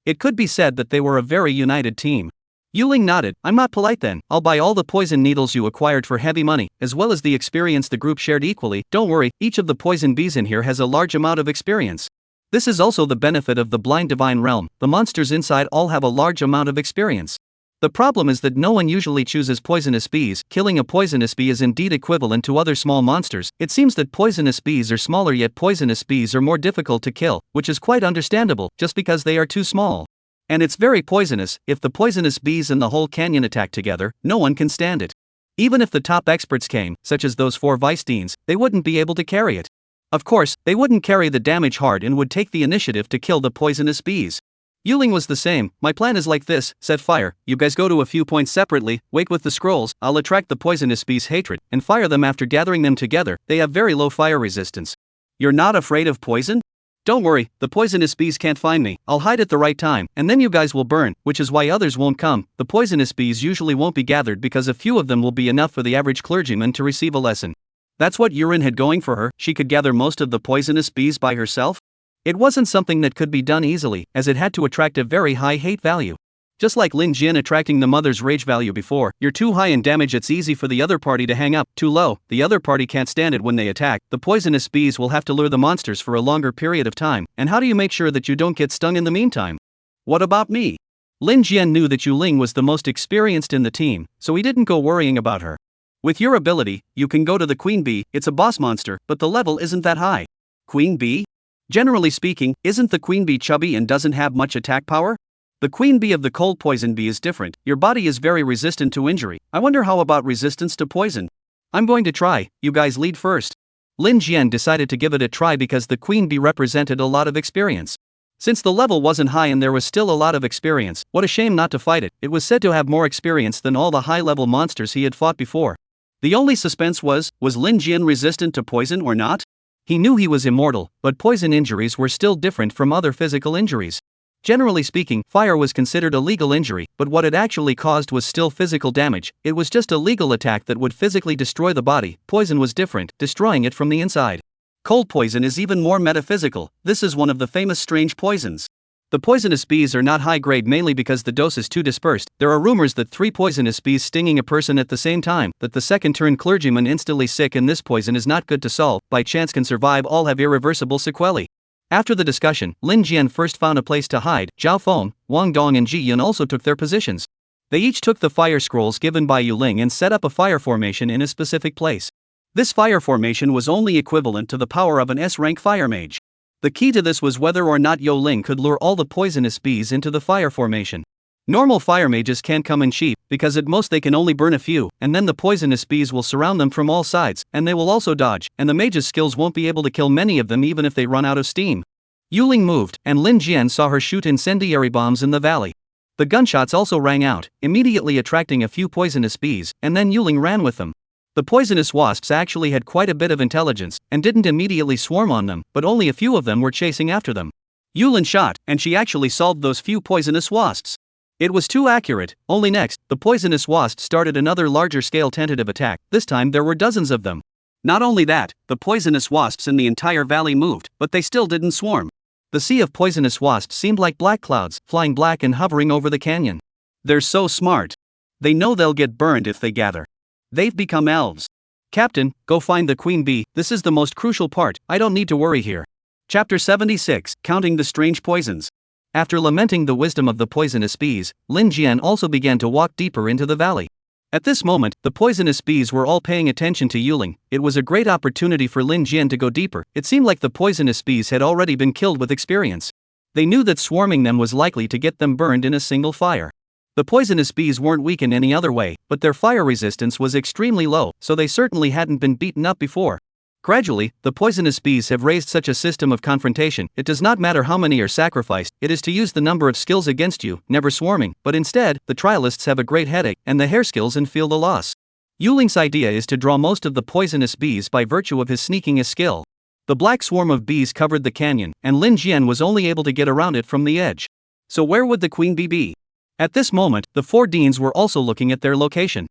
It could be said that they were a very united team. Yuling nodded. I'm not polite then. I'll buy all the poison needles you acquired for heavy money, as well as the experience the group shared equally. Don't worry, each of the poison bees in here has a large amount of experience. This is also the benefit of the blind divine realm. The monsters inside all have a large amount of experience. The problem is that no one usually chooses poisonous bees. Killing a poisonous bee is indeed equivalent to other small monsters. It seems that poisonous bees are smaller, yet poisonous bees are more difficult to kill, which is quite understandable, just because they are too small. And it's very poisonous. If the poisonous bees in the whole canyon attack together, no one can stand it. Even if the top experts came, such as those 4 vice deans, they wouldn't be able to carry it. Of course, they wouldn't carry the damage hard and would take the initiative to kill the poisonous bees. Yuling was the same. My plan is like this: set fire, you guys go to a few points separately, wait with the scrolls, I'll attract the poisonous bees' hatred, and fire them after gathering them together. They have very low fire resistance. You're not afraid of poison? Don't worry, the poisonous bees can't find me. I'll hide at the right time, and then you guys will burn, which is why others won't come. The poisonous bees usually won't be gathered because a few of them will be enough for the average clergyman to receive a lesson. That's what Yurin had going for her. She could gather most of the poisonous bees by herself. It wasn't something that could be done easily, as it had to attract a very high hate value. Just like Lin Jian attracting the mother's rage value before. You're too high in damage, it's easy for the other party to hang up. Too low, the other party can't stand it when they attack. The poisonous bees will have to lure the monsters for a longer period of time. And how do you make sure that you don't get stung in the meantime? What about me? Lin Jian knew that Yuling was the most experienced in the team, so he didn't go worrying about her. With your ability, you can go to the queen bee. It's a boss monster, but the level isn't that high. Queen bee? Generally speaking, isn't the queen bee chubby and doesn't have much attack power? The queen bee of the cold poison bee is different. Your body is very resistant to injury. I wonder how about resistance to poison? I'm going to try, you guys lead first. Lin Jian decided to give it a try because the queen bee represented a lot of experience. Since the level wasn't high and there was still a lot of experience, what a shame not to fight it. It was said to have more experience than all the high-level monsters he had fought before. The only suspense was Lin Jian resistant to poison or not? He knew he was immortal, but poison injuries were still different from other physical injuries. Generally speaking, fire was considered a legal injury, but what it actually caused was still physical damage. It was just a legal attack that would physically destroy the body. Poison was different, destroying it from the inside. Cold poison is even more metaphysical. This is one of the famous strange poisons. The poisonous bees are not high grade mainly because the dose is too dispersed. There are rumors that 3 poisonous bees stinging a person at the same time, that the second turned clergyman instantly sick, and this poison is not good to solve, by chance can survive, all have irreversible sequelae. After the discussion, Lin Jian first found a place to hide. Zhao Feng, Wang Dong and Ji Yun also took their positions. They each took the fire scrolls given by Yu Ling and set up a fire formation in a specific place. This fire formation was only equivalent to the power of an S-rank fire mage. The key to this was whether or not Yu Ling could lure all the poisonous bees into the fire formation. Normal fire mages can't come in cheap, because at most they can only burn a few, and then the poisonous bees will surround them from all sides, and they will also dodge, and the mage's skills won't be able to kill many of them even if they run out of steam. Yu Ling moved, and Lin Jian saw her shoot incendiary bombs in the valley. The gunshots also rang out, immediately attracting a few poisonous bees, and then Yu Ling ran with them. The poisonous wasps actually had quite a bit of intelligence, and didn't immediately swarm on them, but only a few of them were chasing after them. Yu Ling shot, and she actually solved those few poisonous wasps. It was too accurate. Only next, the poisonous wasp started another larger-scale tentative attack. This time there were dozens of them. Not only that, the poisonous wasps in the entire valley moved, but they still didn't swarm. The sea of poisonous wasps seemed like black clouds, flying black and hovering over the canyon. They're so smart. They know they'll get burned if they gather. They've become elves. Captain, go find the queen bee. This is the most crucial part. I don't need to worry here. Chapter 76, Counting the Strange Poisons. After lamenting the wisdom of the poisonous bees, Lin Jian also began to walk deeper into the valley. At this moment, the poisonous bees were all paying attention to Yu Ling. It was a great opportunity for Lin Jian to go deeper. It seemed like the poisonous bees had already been killed with experience. They knew that swarming them was likely to get them burned in a single fire. The poisonous bees weren't weak in any other way, but their fire resistance was extremely low, so they certainly hadn't been beaten up before. Gradually, the poisonous bees have raised such a system of confrontation. It does not matter how many are sacrificed, it is to use the number of skills against you, never swarming, but instead, the trialists have a great headache, and the hair skills and feel the loss. Yu Ling's idea is to draw most of the poisonous bees by virtue of his sneaking skill. The black swarm of bees covered the canyon, and Lin Jian was only able to get around it from the edge. So where would the queen bee be? At this moment, the 4 deans were also looking at their location.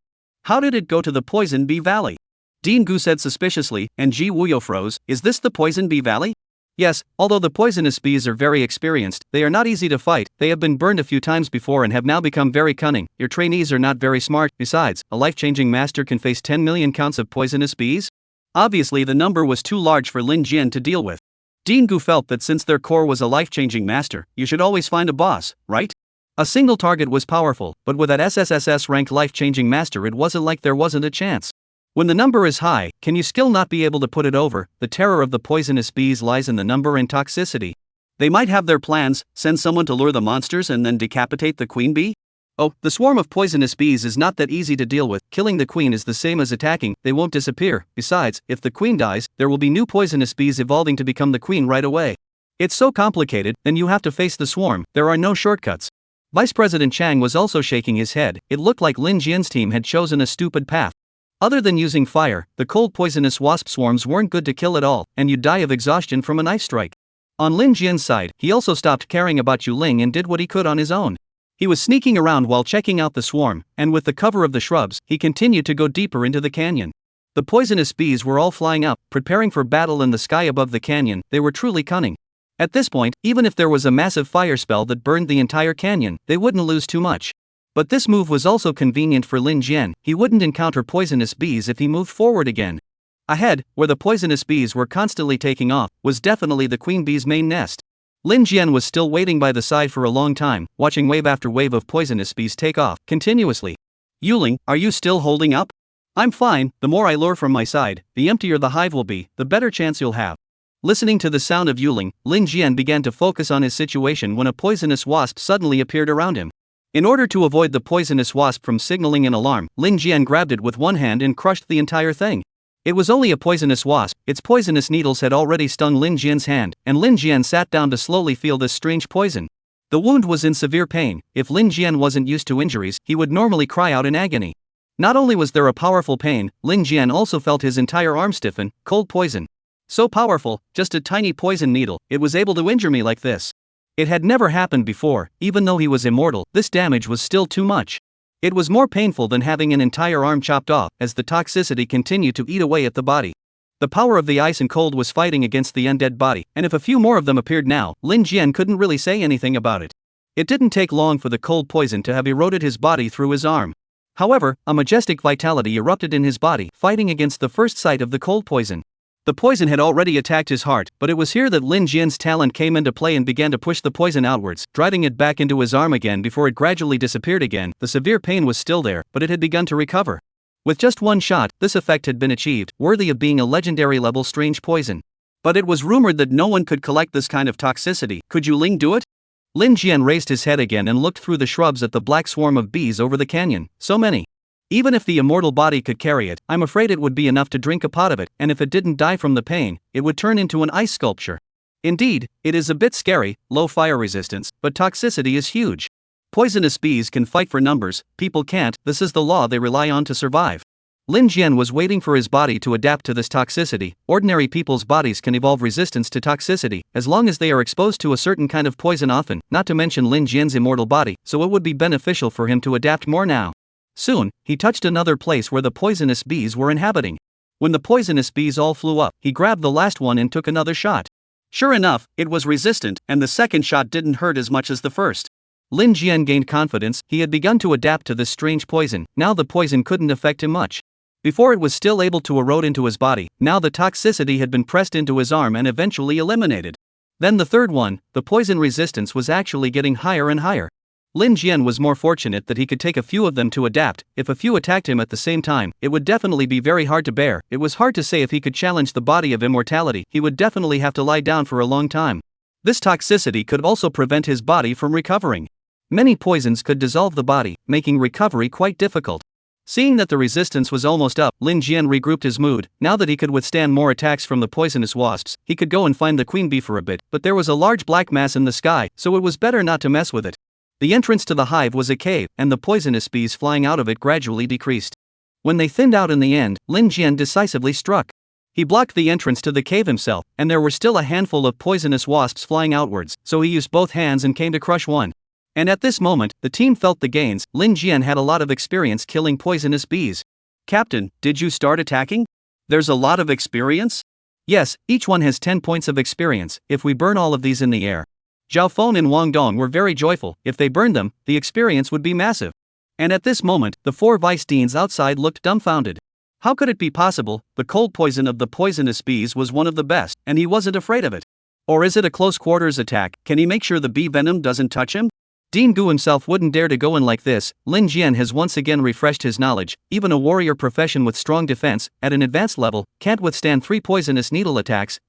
How did it go to the Poison Bee Valley? Dean Gu said suspiciously, and Ji Wuyo froze. Is this the Poison Bee Valley? Yes, although the poisonous bees are very experienced, they are not easy to fight. They have been burned a few times before and have now become very cunning. Your trainees are not very smart. Besides, a life-changing master can face 10 million counts of poisonous bees? Obviously the number was too large for Lin Jian to deal with. Dean Gu felt that since their core was a life-changing master, you should always find a boss, right? A single target was powerful, but with that SSSS-ranked life-changing master it wasn't like there wasn't a chance. When the number is high, can you still not be able to put it over? The terror of the poisonous bees lies in the number and toxicity. They might have their plans, send someone to lure the monsters and then decapitate the queen bee? Oh, the swarm of poisonous bees is not that easy to deal with. Killing the queen is the same as attacking, they won't disappear. Besides, if the queen dies, there will be new poisonous bees evolving to become the queen right away. It's so complicated, then you have to face the swarm, there are no shortcuts. Vice President Chang was also shaking his head. It looked like Lin Jian's team had chosen a stupid path. Other than using fire, the cold poisonous wasp swarms weren't good to kill at all, and you'd die of exhaustion from a knife strike. On Lin Jian's side, he also stopped caring about Yu Ling and did what he could on his own. He was sneaking around while checking out the swarm, and with the cover of the shrubs, he continued to go deeper into the canyon. The poisonous bees were all flying up, preparing for battle in the sky above the canyon. They were truly cunning. At this point, even if there was a massive fire spell that burned the entire canyon, they wouldn't lose too much. But this move was also convenient for Lin Jian. He wouldn't encounter poisonous bees if he moved forward again. Ahead, where the poisonous bees were constantly taking off, was definitely the queen bee's main nest. Lin Jian was still waiting by the side for a long time, watching wave after wave of poisonous bees take off, continuously. Yu Ling, are you still holding up? I'm fine, the more I lure from my side, the emptier the hive will be, the better chance you'll have. Listening to the sound of yuling, Lin Jian began to focus on his situation when a poisonous wasp suddenly appeared around him. In order to avoid the poisonous wasp from signaling an alarm, Lin Jian grabbed it with one hand and crushed the entire thing. It was only a poisonous wasp, its poisonous needles had already stung Lin Jian's hand, and Lin Jian sat down to slowly feel this strange poison. The wound was in severe pain. If Lin Jian wasn't used to injuries, he would normally cry out in agony. Not only was there a powerful pain, Lin Jian also felt his entire arm stiffen. Cold poison. So powerful, just a tiny poison needle, it was able to injure me like this. It had never happened before. Even though he was immortal, this damage was still too much. It was more painful than having an entire arm chopped off, as the toxicity continued to eat away at the body. The power of the ice and cold was fighting against the undead body, and if a few more of them appeared now, Lin Jian couldn't really say anything about it. It didn't take long for the cold poison to have eroded his body through his arm. However, a majestic vitality erupted in his body, fighting against the first sight of the cold poison. The poison had already attacked his heart, but it was here that Lin Jian's talent came into play and began to push the poison outwards, driving it back into his arm again before it gradually disappeared again. The severe pain was still there, but it had begun to recover. With just one shot, this effect had been achieved, worthy of being a legendary level strange poison. But it was rumored that no one could collect this kind of toxicity. Could Yu Ling do it? Lin Jian raised his head again and looked through the shrubs at the black swarm of bees over the canyon. So many. Even if the immortal body could carry it, I'm afraid it would be enough to drink a pot of it, and if it didn't die from the pain, it would turn into an ice sculpture. Indeed, it is a bit scary, low fire resistance, but toxicity is huge. Poisonous bees can fight for numbers, people can't. This is the law they rely on to survive. Lin Jian was waiting for his body to adapt to this toxicity. Ordinary people's bodies can evolve resistance to toxicity, as long as they are exposed to a certain kind of poison often, not to mention Lin Jian's immortal body, so it would be beneficial for him to adapt more now. Soon, he touched another place where the poisonous bees were inhabiting. When the poisonous bees all flew up, he grabbed the last one and took another shot. Sure enough, it was resistant, and the second shot didn't hurt as much as the first. Lin Jian gained confidence. He had begun to adapt to this strange poison. Now the poison couldn't affect him much. Before it was still able to erode into his body, now the toxicity had been pressed into his arm and eventually eliminated. Then the third one, the poison resistance was actually getting higher and higher. Lin Jian was more fortunate that he could take a few of them to adapt. If a few attacked him at the same time, it would definitely be very hard to bear. It was hard to say if he could challenge the body of immortality. He would definitely have to lie down for a long time. This toxicity could also prevent his body from recovering. Many poisons could dissolve the body, making recovery quite difficult. Seeing that the resistance was almost up, Lin Jian regrouped his mood. Now that he could withstand more attacks from the poisonous wasps, he could go and find the queen bee for a bit, but there was a large black mass in the sky, so it was better not to mess with it. The entrance to the hive was a cave, and the poisonous bees flying out of it gradually decreased. When they thinned out in the end, Lin Jian decisively struck. He blocked the entrance to the cave himself, and there were still a handful of poisonous wasps flying outwards, so he used both hands and came to crush one. And at this moment, the team felt the gains. Lin Jian had a lot of experience killing poisonous bees. Captain, did you start attacking? There's a lot of experience? Yes, each one has 10 points of experience. If we burn all of these in the air. Zhao Feng and Wang Dong were very joyful. If they burned them, the experience would be massive. And at this moment, the 4 vice deans outside looked dumbfounded. How could it be possible? The cold poison of the poisonous bees was one of the best, and he wasn't afraid of it. Or is it a close quarters attack? Can he make sure the bee venom doesn't touch him? Dean Gu himself wouldn't dare to go in like this. Lin Jian has once again refreshed his knowledge. Even a warrior profession with strong defense, at an advanced level, can't withstand 3 poisonous needle attacks.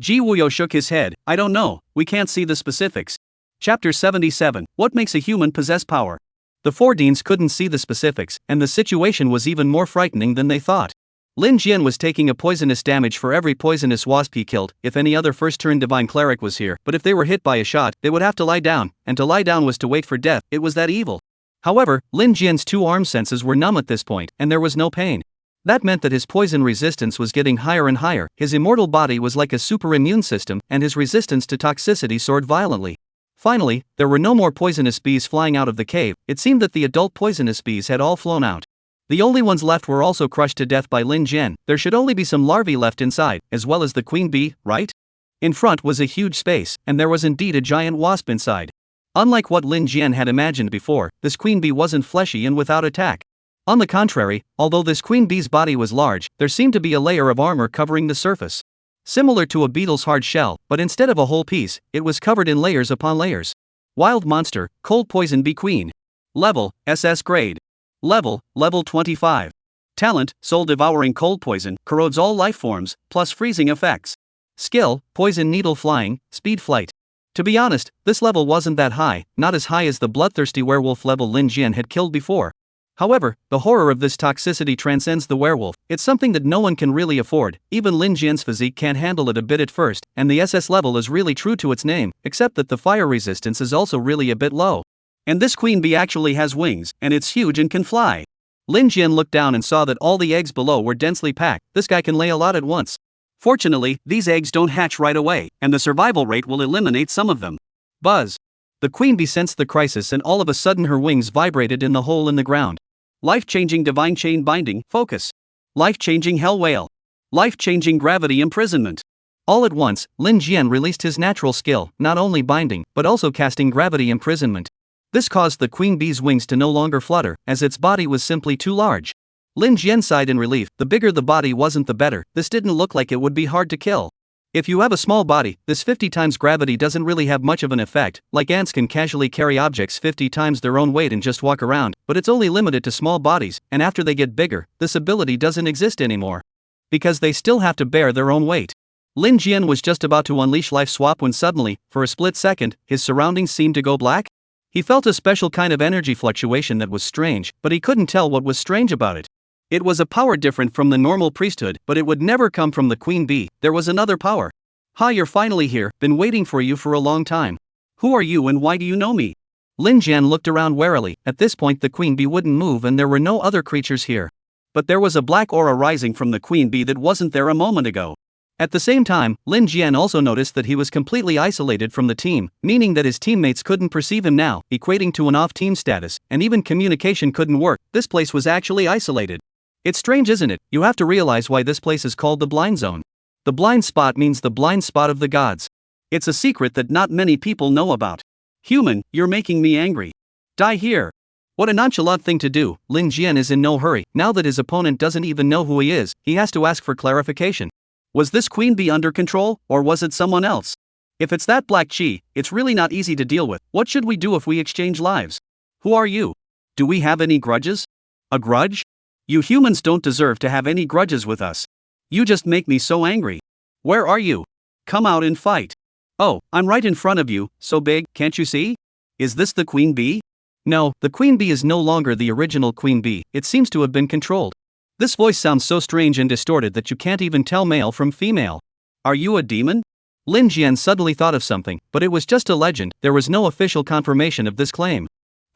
Ji Wuyo shook his head. I don't know, we can't see the specifics. Chapter 77. What makes a human possess power? The 4 deans couldn't see the specifics, and the situation was even more frightening than they thought. Lin Jian was taking a poisonous damage for every poisonous wasp he killed. If any other first-turn divine cleric was here, but if they were hit by a shot, they would have to lie down, and to lie down was to wait for death. It was that evil. However, Lin Jian's 2 arm senses were numb at this point, and there was no pain. That meant that his poison resistance was getting higher and higher. His immortal body was like a super immune system, and his resistance to toxicity soared violently. Finally, there were no more poisonous bees flying out of the cave. It seemed that the adult poisonous bees had all flown out. The only ones left were also crushed to death by Lin Jian. There should only be some larvae left inside, as well as the queen bee, right? In front was a huge space, and there was indeed a giant wasp inside. Unlike what Lin Jian had imagined before, this queen bee wasn't fleshy and without attack. On the contrary, although this queen bee's body was large, there seemed to be a layer of armor covering the surface. Similar to a beetle's hard shell, but instead of a whole piece, it was covered in layers upon layers. Wild monster, cold poison bee queen. Level, SS grade. Level 25. Talent, soul devouring cold poison, corrodes all life forms, plus freezing effects. Skill, poison needle flying, speed flight. To be honest, this level wasn't that high, not as high as the bloodthirsty werewolf level Lin Jian had killed before. However, the horror of this toxicity transcends the werewolf. It's something that no one can really afford. Even Lin Jian's physique can't handle it a bit at first, and the SS level is really true to its name, except that the fire resistance is also really a bit low. And this queen bee actually has wings, and it's huge and can fly. Lin Jian looked down and saw that all the eggs below were densely packed. This guy can lay a lot at once. Fortunately, these eggs don't hatch right away, and the survival rate will eliminate some of them. Buzz. The queen bee sensed the crisis and all of a sudden her wings vibrated in the hole in the ground. Life-changing divine chain binding, focus. Life-changing hell whale. Life-changing gravity imprisonment. All at once, Lin Jian released his natural skill, not only binding, but also casting gravity imprisonment. This caused the queen bee's wings to no longer flutter, as its body was simply too large. Lin Jian sighed in relief. The bigger the body wasn't the better. This didn't look like it would be hard to kill. If you have a small body, this 50 times gravity doesn't really have much of an effect, like ants can casually carry objects 50 times their own weight and just walk around, but it's only limited to small bodies, and after they get bigger, this ability doesn't exist anymore. Because they still have to bear their own weight. Lin Jian was just about to unleash Life Swap when suddenly, for a split second, his surroundings seemed to go black. He felt a special kind of energy fluctuation that was strange, but he couldn't tell what was strange about it. It was a power different from the normal priesthood, but it would never come from the queen bee. There was another power. "Ha, you're finally here, been waiting for you for a long time. Who are you and why do you know me?" Lin Jian looked around warily. At this point the queen bee wouldn't move and there were no other creatures here. But there was a black aura rising from the queen bee that wasn't there a moment ago. At the same time, Lin Jian also noticed that he was completely isolated from the team, meaning that his teammates couldn't perceive him now, equating to an off-team status, and even communication couldn't work. This place was actually isolated. It's strange, isn't it? You have to realize why this place is called the blind zone. The blind spot means the blind spot of the gods. It's a secret that not many people know about. Human, you're making me angry. Die here. What a nonchalant thing to do. Lin Jian is in no hurry. Now that his opponent doesn't even know who he is, he has to ask for clarification. Was this queen bee under control, or was it someone else? If it's that black chi, it's really not easy to deal with. What should we do if we exchange lives? Who are you? Do we have any grudges? A grudge? You humans don't deserve to have any grudges with us. You just make me so angry. Where are you? Come out and fight. Oh, I'm right in front of you, so big, can't you see? Is this the queen bee? No, the queen bee is no longer the original queen bee. It seems to have been controlled. This voice sounds so strange and distorted that you can't even tell male from female. Are you a demon? Lin Jian suddenly thought of something, but it was just a legend. There was no official confirmation of this claim.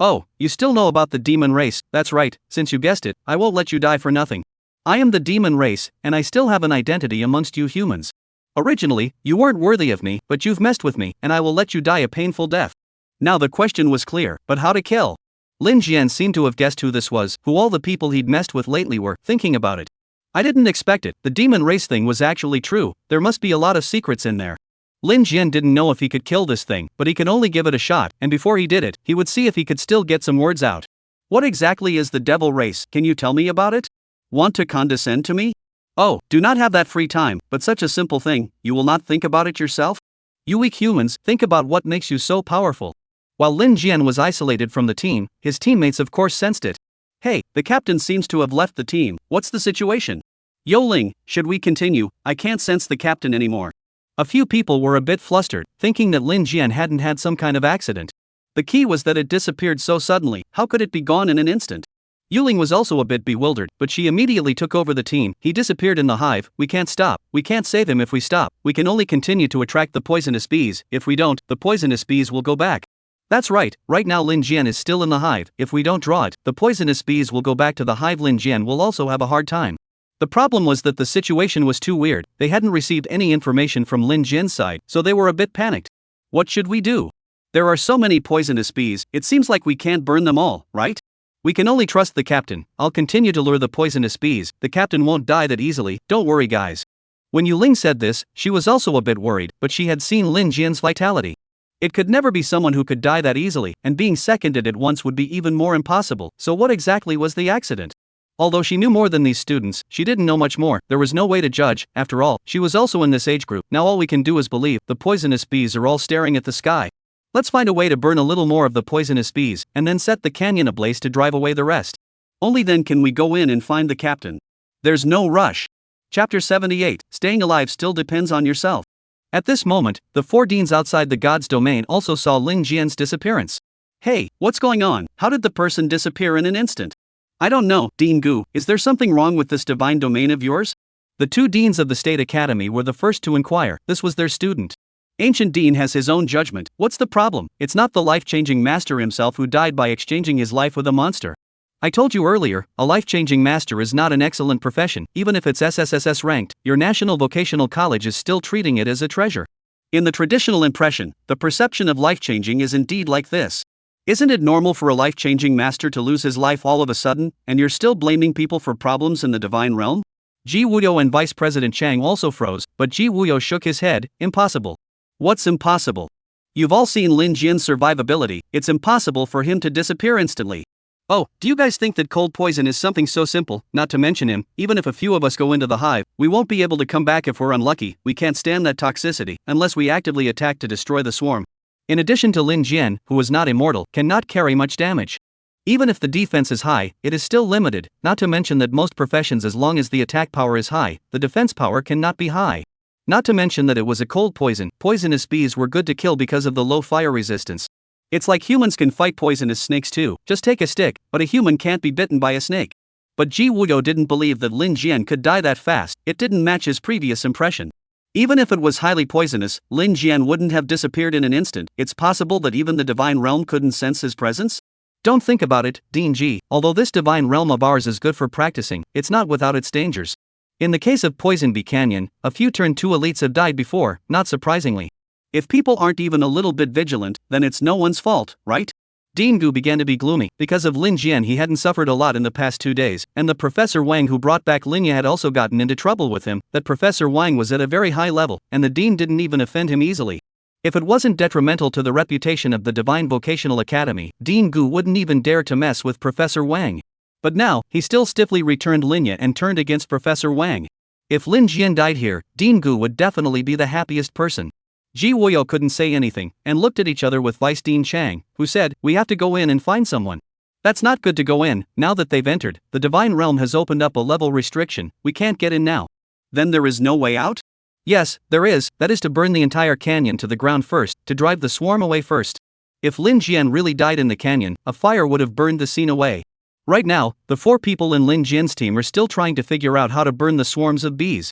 Oh, you still know about the demon race? That's right, since you guessed it, I won't let you die for nothing. I am the demon race, and I still have an identity amongst you humans. Originally, you weren't worthy of me, but you've messed with me, and I will let you die a painful death. Now the question was clear, but how to kill? Lin Jian seemed to have guessed who this was, who all the people he'd messed with lately were, thinking about it. I didn't expect it, the demon race thing was actually true, there must be a lot of secrets in there. Lin Jian didn't know if he could kill this thing, but he could only give it a shot, and before he did it, he would see if he could still get some words out. What exactly is the devil race? Can you tell me about it? Want to condescend to me? Oh, do not have that free time, but such a simple thing, you will not think about it yourself? You weak humans, think about what makes you so powerful. While Lin Jian was isolated from the team, his teammates of course sensed it. Hey, the captain seems to have left the team, what's the situation? Yo Ling, should we continue? I can't sense the captain anymore. A few people were a bit flustered, thinking that Lin Jian hadn't had some kind of accident. The key was that it disappeared so suddenly, how could it be gone in an instant? Yuling was also a bit bewildered, but she immediately took over the team. He disappeared in the hive, we can't stop, we can't save him if we stop, we can only continue to attract the poisonous bees, if we don't, the poisonous bees will go back. That's right now Lin Jian is still in the hive, if we don't draw it, the poisonous bees will go back to the hive. Lin Jian will also have a hard time. The problem was that the situation was too weird, they hadn't received any information from Lin Jian's side, so they were a bit panicked. What should we do? There are so many poisonous bees, it seems like we can't burn them all, right? We can only trust the captain. I'll continue to lure the poisonous bees, the captain won't die that easily, don't worry guys. When Yuling said this, she was also a bit worried, but she had seen Lin Jian's vitality. It could never be someone who could die that easily, and being seconded at once would be even more impossible, so what exactly was the accident? Although she knew more than these students, she didn't know much more, there was no way to judge, after all, she was also in this age group, now all we can do is believe, the poisonous bees are all staring at the sky. Let's find a way to burn a little more of the poisonous bees, and then set the canyon ablaze to drive away the rest. Only then can we go in and find the captain. There's no rush. Chapter 78, Staying alive still depends on yourself. At this moment, the 4 deans outside the god's domain also saw Lin Jian's disappearance. Hey, what's going on? How did the person disappear in an instant? I don't know, Dean Gu, is there something wrong with this divine domain of yours? The 2 deans of the State Academy were the first to inquire. This was their student. Ancient Dean has his own judgment. What's the problem? It's not the life-changing master himself who died by exchanging his life with a monster. I told you earlier, a life-changing master is not an excellent profession. Even if it's SSSS ranked, your national vocational college is still treating it as a treasure. In the traditional impression, the perception of life-changing is indeed like this. Isn't it normal for a life-changing master to lose his life all of a sudden, and you're still blaming people for problems in the divine realm? Ji Wuyo and Vice President Chang also froze, but Ji Wuyo shook his head. Impossible. What's impossible? You've all seen Lin Jian's survivability. It's impossible for him to disappear instantly. Oh, do you guys think that cold poison is something so simple? Not to mention him, even if a few of us go into the hive, we won't be able to come back if we're unlucky. We can't stand that toxicity, unless we actively attack to destroy the swarm. In addition to Lin Jian, who is not immortal, cannot carry much damage. Even if the defense is high, it is still limited, not to mention that most professions, as long as the attack power is high, the defense power cannot be high. Not to mention that it was a cold poison. Poisonous bees were good to kill because of the low fire resistance. It's like humans can fight poisonous snakes too. Just take a stick, but a human can't be bitten by a snake. But Ji Wuyo didn't believe that Lin Jian could die that fast. It didn't match his previous impression. Even if it was highly poisonous, Lin Jian wouldn't have disappeared in an instant. It's possible that even the divine realm couldn't sense his presence? Don't think about it, Dean Ji. Although this divine realm of ours is good for practicing, it's not without its dangers. In the case of Poison Bee Canyon, a few Turn 2 elites have died before, not surprisingly. If people aren't even a little bit vigilant, then it's no one's fault, right? Dean Gu began to be gloomy. Because of Lin Jian, he hadn't suffered a lot in the past 2 days, and the Professor Wang who brought back Linya had also gotten into trouble with him. That Professor Wang was at a very high level, and the Dean didn't even offend him easily. If it wasn't detrimental to the reputation of the Divine Vocational Academy, Dean Gu wouldn't even dare to mess with Professor Wang. But now, he still stiffly returned Linya and turned against Professor Wang. If Lin Jian died here, Dean Gu would definitely be the happiest person. Ji Wuyo couldn't say anything, and looked at each other with Vice Dean Chang, who said, "We have to go in and find someone." That's not good to go in. Now that they've entered, the Divine Realm has opened up a level restriction. We can't get in now. Then there is no way out? Yes, there is. That is to burn the entire canyon to the ground first, to drive the swarm away first. If Lin Jian really died in the canyon, a fire would have burned the scene away. Right now, the 4 people in Lin Jian's team are still trying to figure out how to burn the swarms of bees.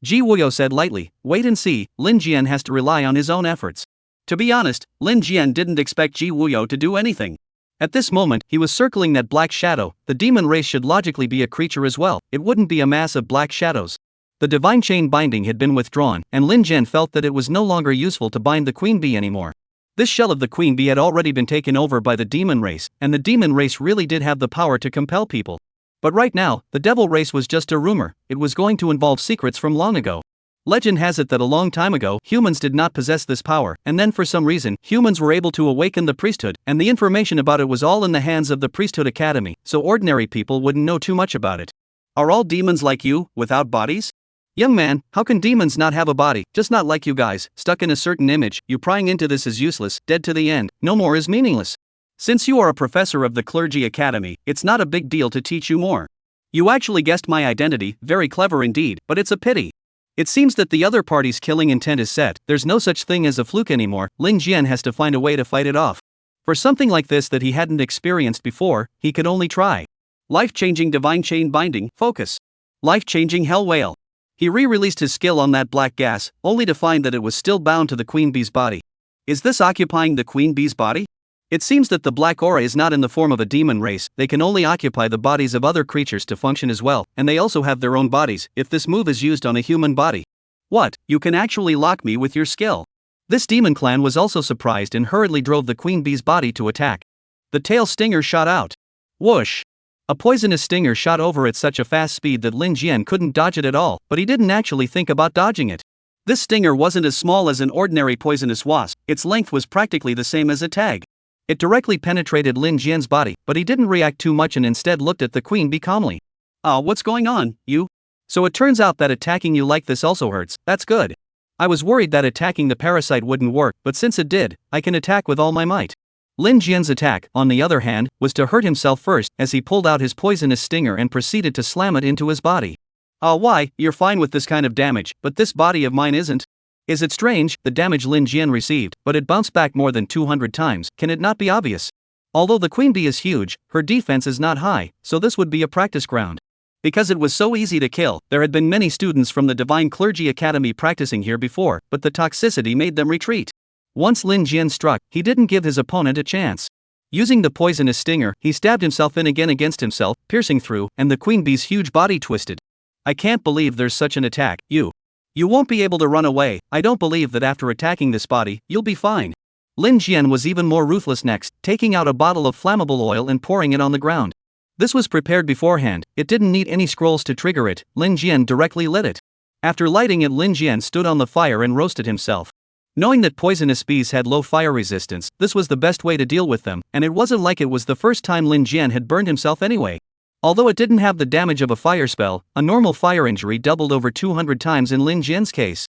Ji Wuyo said lightly, "Wait and see, Lin Jian has to rely on his own efforts." To be honest, Lin Jian didn't expect Ji Wuyo to do anything. At this moment, he was circling that black shadow. The demon race should logically be a creature as well. It wouldn't be a mass of black shadows. The divine chain binding had been withdrawn, and Lin Jian felt that it was no longer useful to bind the queen bee anymore. This shell of the queen bee had already been taken over by the demon race, and the demon race really did have the power to compel people. But right now, the devil race was just a rumor. It was going to involve secrets from long ago. Legend has it that a long time ago, humans did not possess this power, and then for some reason, humans were able to awaken the priesthood, and the information about it was all in the hands of the Priesthood Academy, so ordinary people wouldn't know too much about it. Are all demons like you, without bodies? Young man, how can demons not have a body? Just not like you guys, stuck in a certain image. You prying into this is useless, dead to the end, no more is meaningless. Since you are a professor of the Clergy Academy, it's not a big deal to teach you more. You actually guessed my identity, very clever indeed, but it's a pity. It seems that the other party's killing intent is set. There's no such thing as a fluke anymore. Lin Jian has to find a way to fight it off. For something like this that he hadn't experienced before, he could only try. Life-changing divine chain binding, focus. Life-changing hell whale. He re-released his skill on that black gas, only to find that it was still bound to the queen bee's body. Is this occupying the queen bee's body? It seems that the black aura is not in the form of a demon race. They can only occupy the bodies of other creatures to function as well, and they also have their own bodies, if this move is used on a human body. What, you can actually lock me with your skill? This demon clan was also surprised and hurriedly drove the queen bee's body to attack. The tail stinger shot out. Whoosh! A poisonous stinger shot over at such a fast speed that Lin Jian couldn't dodge it at all, but he didn't actually think about dodging it. This stinger wasn't as small as an ordinary poisonous wasp. Its length was practically the same as a tag. It directly penetrated Lin Jian's body, but he didn't react too much and instead looked at the queen bee calmly. What's going on, you? So it turns out that attacking you like this also hurts. That's good. I was worried that attacking the parasite wouldn't work, but since it did, I can attack with all my might. Lin Jian's attack, on the other hand, was to hurt himself first as he pulled out his poisonous stinger and proceeded to slam it into his body. Why, you're fine with this kind of damage, but this body of mine isn't. Is it strange, the damage Lin Jian received, but it bounced back more than 200 times, can it not be obvious? Although the queen bee is huge, her defense is not high, so this would be a practice ground. Because it was so easy to kill, there had been many students from the Divine Clergy Academy practicing here before, but the toxicity made them retreat. Once Lin Jian struck, he didn't give his opponent a chance. Using the poisonous stinger, he stabbed himself in again against himself, piercing through, and the queen bee's huge body twisted. I can't believe there's such an attack. You won't be able to run away. I don't believe that after attacking this body, you'll be fine. Lin Jian was even more ruthless next, taking out a bottle of flammable oil and pouring it on the ground. This was prepared beforehand, it didn't need any scrolls to trigger it. Lin Jian directly lit it. After lighting it, Lin Jian stood on the fire and roasted himself. Knowing that poisonous bees had low fire resistance, this was the best way to deal with them, and it wasn't like it was the first time Lin Jian had burned himself anyway. Although it didn't have the damage of a fire spell, a normal fire injury doubled over 200 times in Lin Jian's case.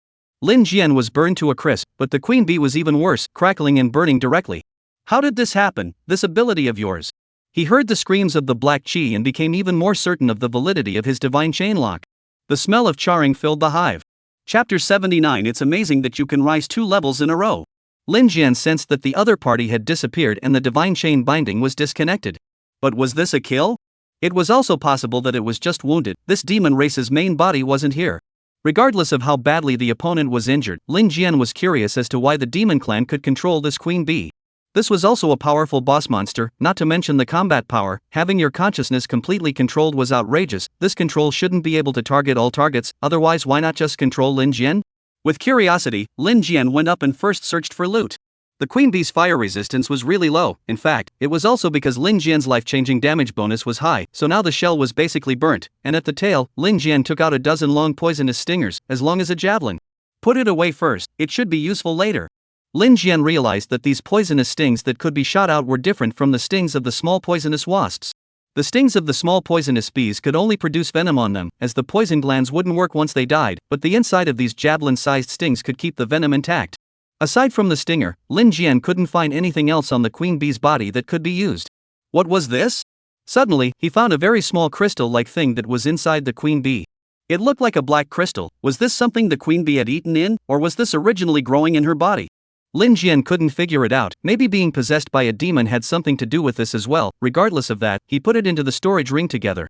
Lin Jian was burned to a crisp, but the queen bee was even worse, crackling and burning directly. How did this happen, this ability of yours? He heard the screams of the black chi and became even more certain of the validity of his divine chainlock. The smell of charring filled the hive. Chapter 79. It's amazing that you can rise 2 levels in a row. Lin Jian sensed that the other party had disappeared and the divine chain binding was disconnected. But was this a kill? It was also possible that it was just wounded. This demon race's main body wasn't here. Regardless of how badly the opponent was injured, Lin Jian was curious as to why the demon clan could control this queen bee. This was also a powerful boss monster, not to mention the combat power. Having your consciousness completely controlled was outrageous. This control shouldn't be able to target all targets, otherwise why not just control Lin Jian? With curiosity, Lin Jian went up and first searched for loot. The queen bee's fire resistance was really low. In fact, it was also because Lin Jian's life-changing damage bonus was high, so now the shell was basically burnt, and at the tail, Lin Jian took out a dozen long poisonous stingers, as long as a javelin. Put it away first, it should be useful later. Lin Jian realized that these poisonous stings that could be shot out were different from the stings of the small poisonous wasps. The stings of the small poisonous bees could only produce venom on them, as the poison glands wouldn't work once they died, but the inside of these javelin-sized stings could keep the venom intact. Aside from the stinger, Lin Jian couldn't find anything else on the queen bee's body that could be used. What was this? Suddenly, he found a very small crystal-like thing that was inside the queen bee. It looked like a black crystal. Was this something the queen bee had eaten in, or was this originally growing in her body? Lin Jian couldn't figure it out. Maybe being possessed by a demon had something to do with this as well. Regardless of that, he put it into the storage ring together.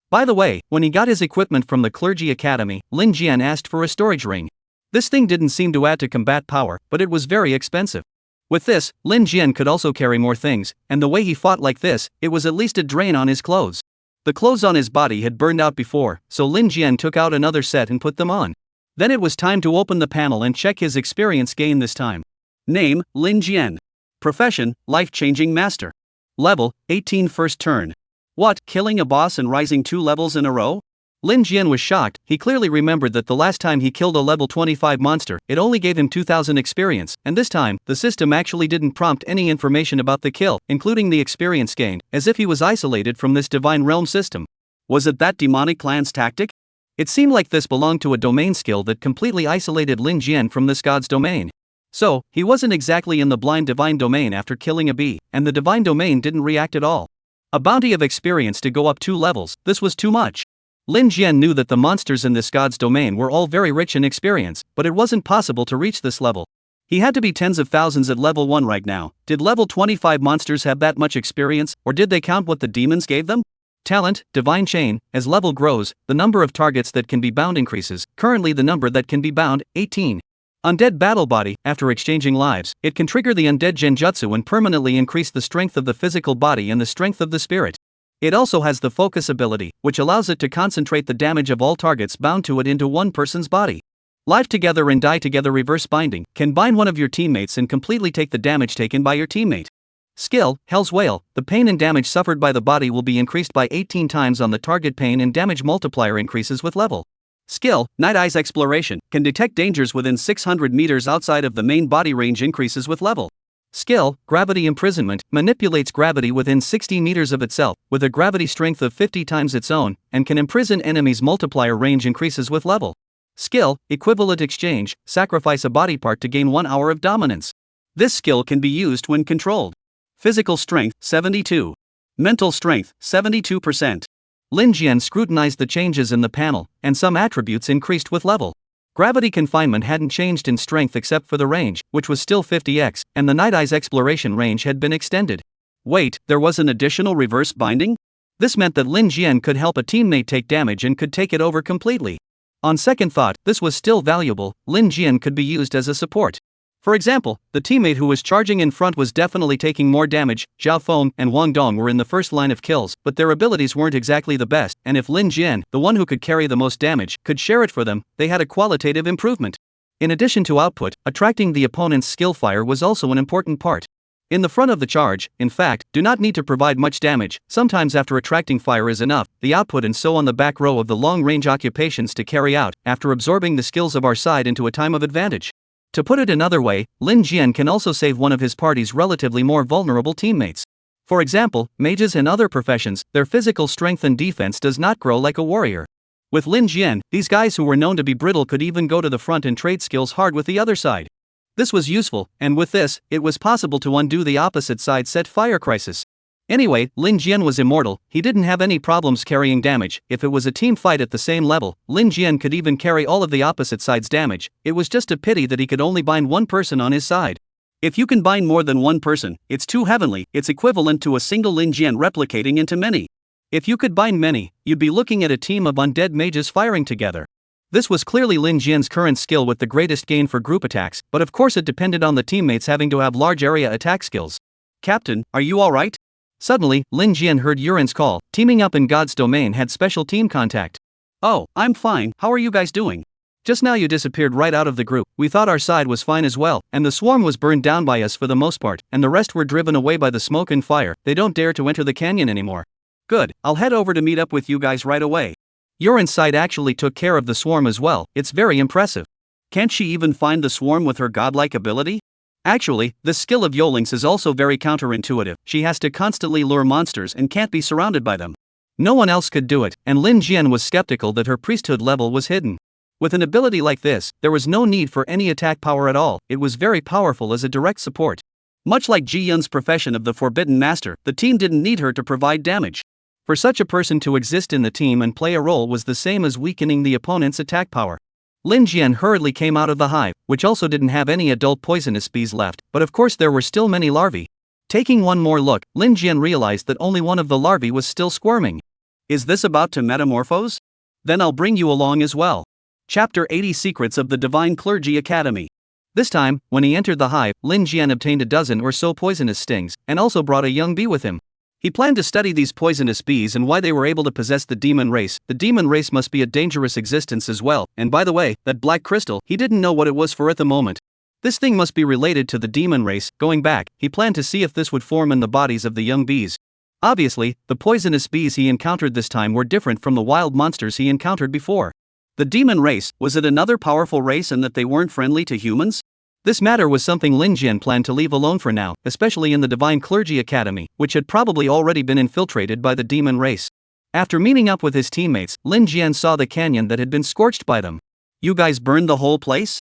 By the way, when he got his equipment from the Clergy Academy, Lin Jian asked for a storage ring. This thing didn't seem to add to combat power, but it was very expensive. With this, Lin Jian could also carry more things, and the way he fought like this, it was at least a drain on his clothes. The clothes on his body had burned out before, so Lin Jian took out another set and put them on. Then it was time to open the panel and check his experience gain this time. Name, Lin Jian. Profession, life-changing master. Level, 18 first turn. What, killing a boss and rising 2 levels in a row? Lin Jian was shocked. He clearly remembered that the last time he killed a level 25 monster, it only gave him 2000 experience, and this time, the system actually didn't prompt any information about the kill, including the experience gained, as if he was isolated from this divine realm system. Was it that demonic clan's tactic? It seemed like this belonged to a domain skill that completely isolated Lin Jian from this god's domain. So, he wasn't exactly in the blind divine domain after killing a bee, and the divine domain didn't react at all. A bounty of experience to go up 2 levels, this was too much. Lin Jian knew that the monsters in this god's domain were all very rich in experience, but it wasn't possible to reach this level. He had to be tens of thousands at level 1 right now. Did level 25 monsters have that much experience, or did they count what the demons gave them? Talent, divine chain. As level grows, the number of targets that can be bound increases. Currently the number that can be bound, 18. Undead battle body. After exchanging lives, it can trigger the undead genjutsu and permanently increase the strength of the physical body and the strength of the spirit. It also has the focus ability, which allows it to concentrate the damage of all targets bound to it into one person's body. Live together and die together. Reverse binding can bind one of your teammates and completely take the damage taken by your teammate. Skill, Hell's Wail. The pain and damage suffered by the body will be increased by 18 times on the target. Pain and damage multiplier increases with level. Skill, Night Eyes Exploration, can detect dangers within 600 meters outside of the main body. Range increases with level. Skill, Gravity Imprisonment, manipulates gravity within 60 meters of itself, with a gravity strength of 50 times its own, and can imprison enemies. Multiplier range increases with level. Skill, Equivalent Exchange, sacrifice a body part to gain 1 hour of dominance. This skill can be used when controlled. Physical Strength, 72. Mental Strength, 72%. Lin Jian scrutinized the changes in the panel, and some attributes increased with level. Gravity confinement hadn't changed in strength except for the range, which was still 50x, and the Night Eye's exploration range had been extended. Wait, there was an additional reverse binding? This meant that Lin Jian could help a teammate take damage and could take it over completely. On second thought, this was still valuable. Lin Jian could be used as a support. For example, the teammate who was charging in front was definitely taking more damage. Zhao Feng and Wang Dong were in the first line of kills, but their abilities weren't exactly the best, and if Lin Jian, the one who could carry the most damage, could share it for them, they had a qualitative improvement. In addition to output, attracting the opponent's skill fire was also an important part. In the front of the charge, in fact, do not need to provide much damage. Sometimes after attracting fire is enough, the output and so on the back row of the long-range occupations to carry out, after absorbing the skills of our side into a time of advantage. To put it another way, Lin Jian can also save one of his party's relatively more vulnerable teammates. For example, mages and other professions, their physical strength and defense does not grow like a warrior. With Lin Jian, these guys who were known to be brittle could even go to the front and trade skills hard with the other side. This was useful, and with this, it was possible to undo the opposite side set fire crisis. Anyway, Lin Jian was immortal, he didn't have any problems carrying damage. If it was a team fight at the same level, Lin Jian could even carry all of the opposite side's damage. It was just a pity that he could only bind one person on his side. If you can bind more than one person, it's too heavenly. It's equivalent to a single Lin Jian replicating into many. If you could bind many, you'd be looking at a team of undead mages firing together. This was clearly Lin Jian's current skill with the greatest gain for group attacks, but of course it depended on the teammates having to have large area attack skills. Captain, are you alright? Suddenly, Lin Jian heard Yuren's call. Teaming up in God's domain had special team contact. Oh, I'm fine, how are you guys doing? Just now you disappeared right out of the group. We thought our side was fine as well, and the swarm was burned down by us for the most part, and the rest were driven away by the smoke and fire. They don't dare to enter the canyon anymore. Good, I'll head over to meet up with you guys right away. Yuren's side actually took care of the swarm as well. It's very impressive. Can't she even find the swarm with her godlike ability? Actually, the skill of Yoling's is also very counterintuitive. She has to constantly lure monsters and can't be surrounded by them. No one else could do it, and Lin Jian was skeptical that her priesthood level was hidden. With an ability like this, there was no need for any attack power at all. It was very powerful as a direct support. Much like Ji Yun's profession of the Forbidden Master, the team didn't need her to provide damage. For such a person to exist in the team and play a role was the same as weakening the opponent's attack power. Lin Jian hurriedly came out of the hive, which also didn't have any adult poisonous bees left, but of course there were still many larvae. Taking one more look, Lin Jian realized that only one of the larvae was still squirming. Is this about to metamorphose? Then I'll bring you along as well. Chapter 80 Secrets of the Divine Clergy Academy. This time, when he entered the hive, Lin Jian obtained a dozen or so poisonous stings, and also brought a young bee with him. He planned to study these poisonous bees and why they were able to possess the demon race. The demon race must be a dangerous existence as well, and by the way, that black crystal, he didn't know what it was for at the moment. This thing must be related to the demon race. Going back, he planned to see if this would form in the bodies of the young bees. Obviously, the poisonous bees he encountered this time were different from the wild monsters he encountered before. The demon race, was it another powerful race and that they weren't friendly to humans? This matter was something Lin Jian planned to leave alone for now, especially in the Divine Clergy Academy, which had probably already been infiltrated by the demon race. After meeting up with his teammates, Lin Jian saw the canyon that had been scorched by them. You guys burned the whole place?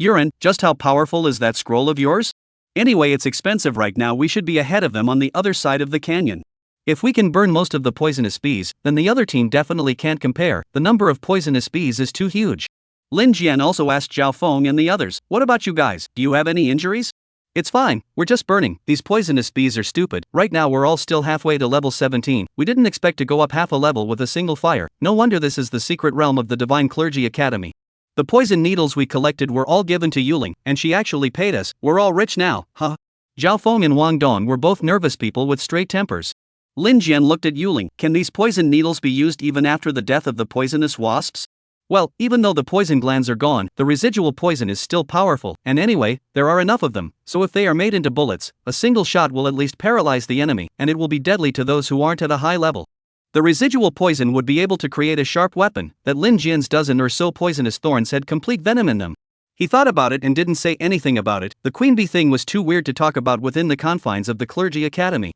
Yuren, just how powerful is that scroll of yours? Anyway, it's expensive right now, we should be ahead of them on the other side of the canyon. If we can burn most of the poisonous bees, then the other team definitely can't compare. The number of poisonous bees is too huge. Lin Jian also asked Zhao Feng and the others, what about you guys, do you have any injuries? It's fine, we're just burning. These poisonous bees are stupid. Right now we're all still halfway to level 17. We didn't expect to go up half a level with a single fire. No wonder this is the secret realm of the Divine Clergy Academy. The poison needles we collected were all given to Yuling, and she actually paid us. We're all rich now, huh? Zhao Feng and Wang Dong were both nervous people with straight tempers. Lin Jian looked at Yuling. Can these poison needles be used even after the death of the poisonous wasps? Well, even though the poison glands are gone, the residual poison is still powerful, and anyway, there are enough of them, so if they are made into bullets, a single shot will at least paralyze the enemy, and it will be deadly to those who aren't at a high level. The residual poison would be able to create a sharp weapon. That Lin Jian's dozen or so poisonous thorns had complete venom in them. He thought about it and didn't say anything about it. The queen bee thing was too weird to talk about within the confines of the clergy academy.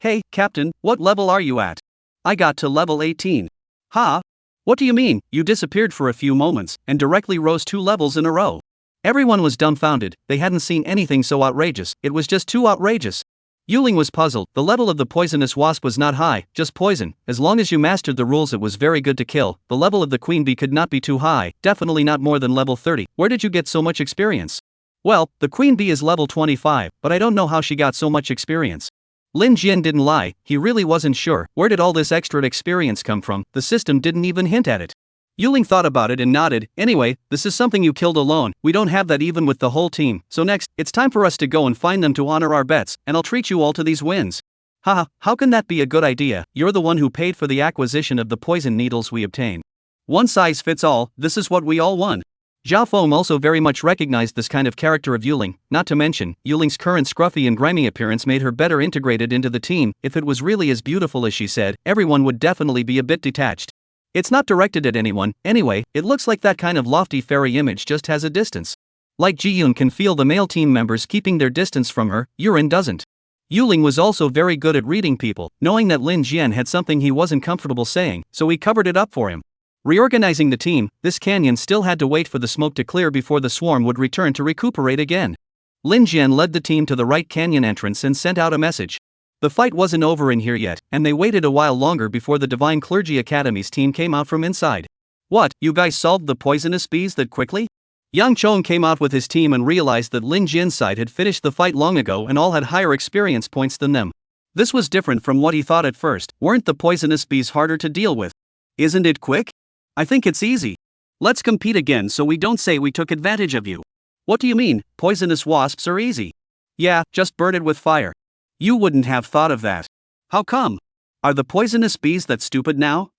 Hey, Captain, what level are you at? I got to level 18. Huh? What do you mean? You disappeared for a few moments, and directly rose 2 levels in a row. Everyone was dumbfounded. They hadn't seen anything so outrageous. It was just too outrageous. Yuling was puzzled. The level of the poisonous wasp was not high, just poison. As long as you mastered the rules, it was very good to kill. The level of the queen bee could not be too high, definitely not more than level 30. Where did you get so much experience? Well, the queen bee is level 25, but I don't know how she got so much experience. Lin Jian didn't lie, he really wasn't sure. Where did all this extra experience come from? The system didn't even hint at it. Yuling thought about it and nodded. Anyway, this is something you killed alone. We don't have that even with the whole team. So next, it's time for us to go and find them to honor our bets, and I'll treat you all to these wins. Haha, how can that be a good idea? You're the one who paid for the acquisition of the poison needles we obtained. One size fits all, this is what we all won. Zhao Feng also very much recognized this kind of character of Yuling, not to mention, Yuling's current scruffy and grimy appearance made her better integrated into the team. If it was really as beautiful as she said, everyone would definitely be a bit detached. It's not directed at anyone, anyway, it looks like that kind of lofty fairy image just has a distance. Like Ji-yoon can feel the male team members keeping their distance from her, Yurin doesn't. Yuling was also very good at reading people, knowing that Lin Jian had something he wasn't comfortable saying, so he covered it up for him. Reorganizing the team, this canyon still had to wait for the smoke to clear before the swarm would return to recuperate again. Lin Jian led the team to the right canyon entrance and sent out a message. The fight wasn't over in here yet, and they waited a while longer before the Divine Clergy Academy's team came out from inside. What, you guys solved the poisonous bees that quickly? Yang Chong came out with his team and realized that Lin Jian's side had finished the fight long ago and all had higher experience points than them. This was different from what he thought at first. Weren't the poisonous bees harder to deal with? Isn't it quick? I think it's easy. Let's compete again so we don't say we took advantage of you. What do you mean, poisonous wasps are easy? Yeah, just burn it with fire. You wouldn't have thought of that. How come? Are the poisonous bees that stupid now?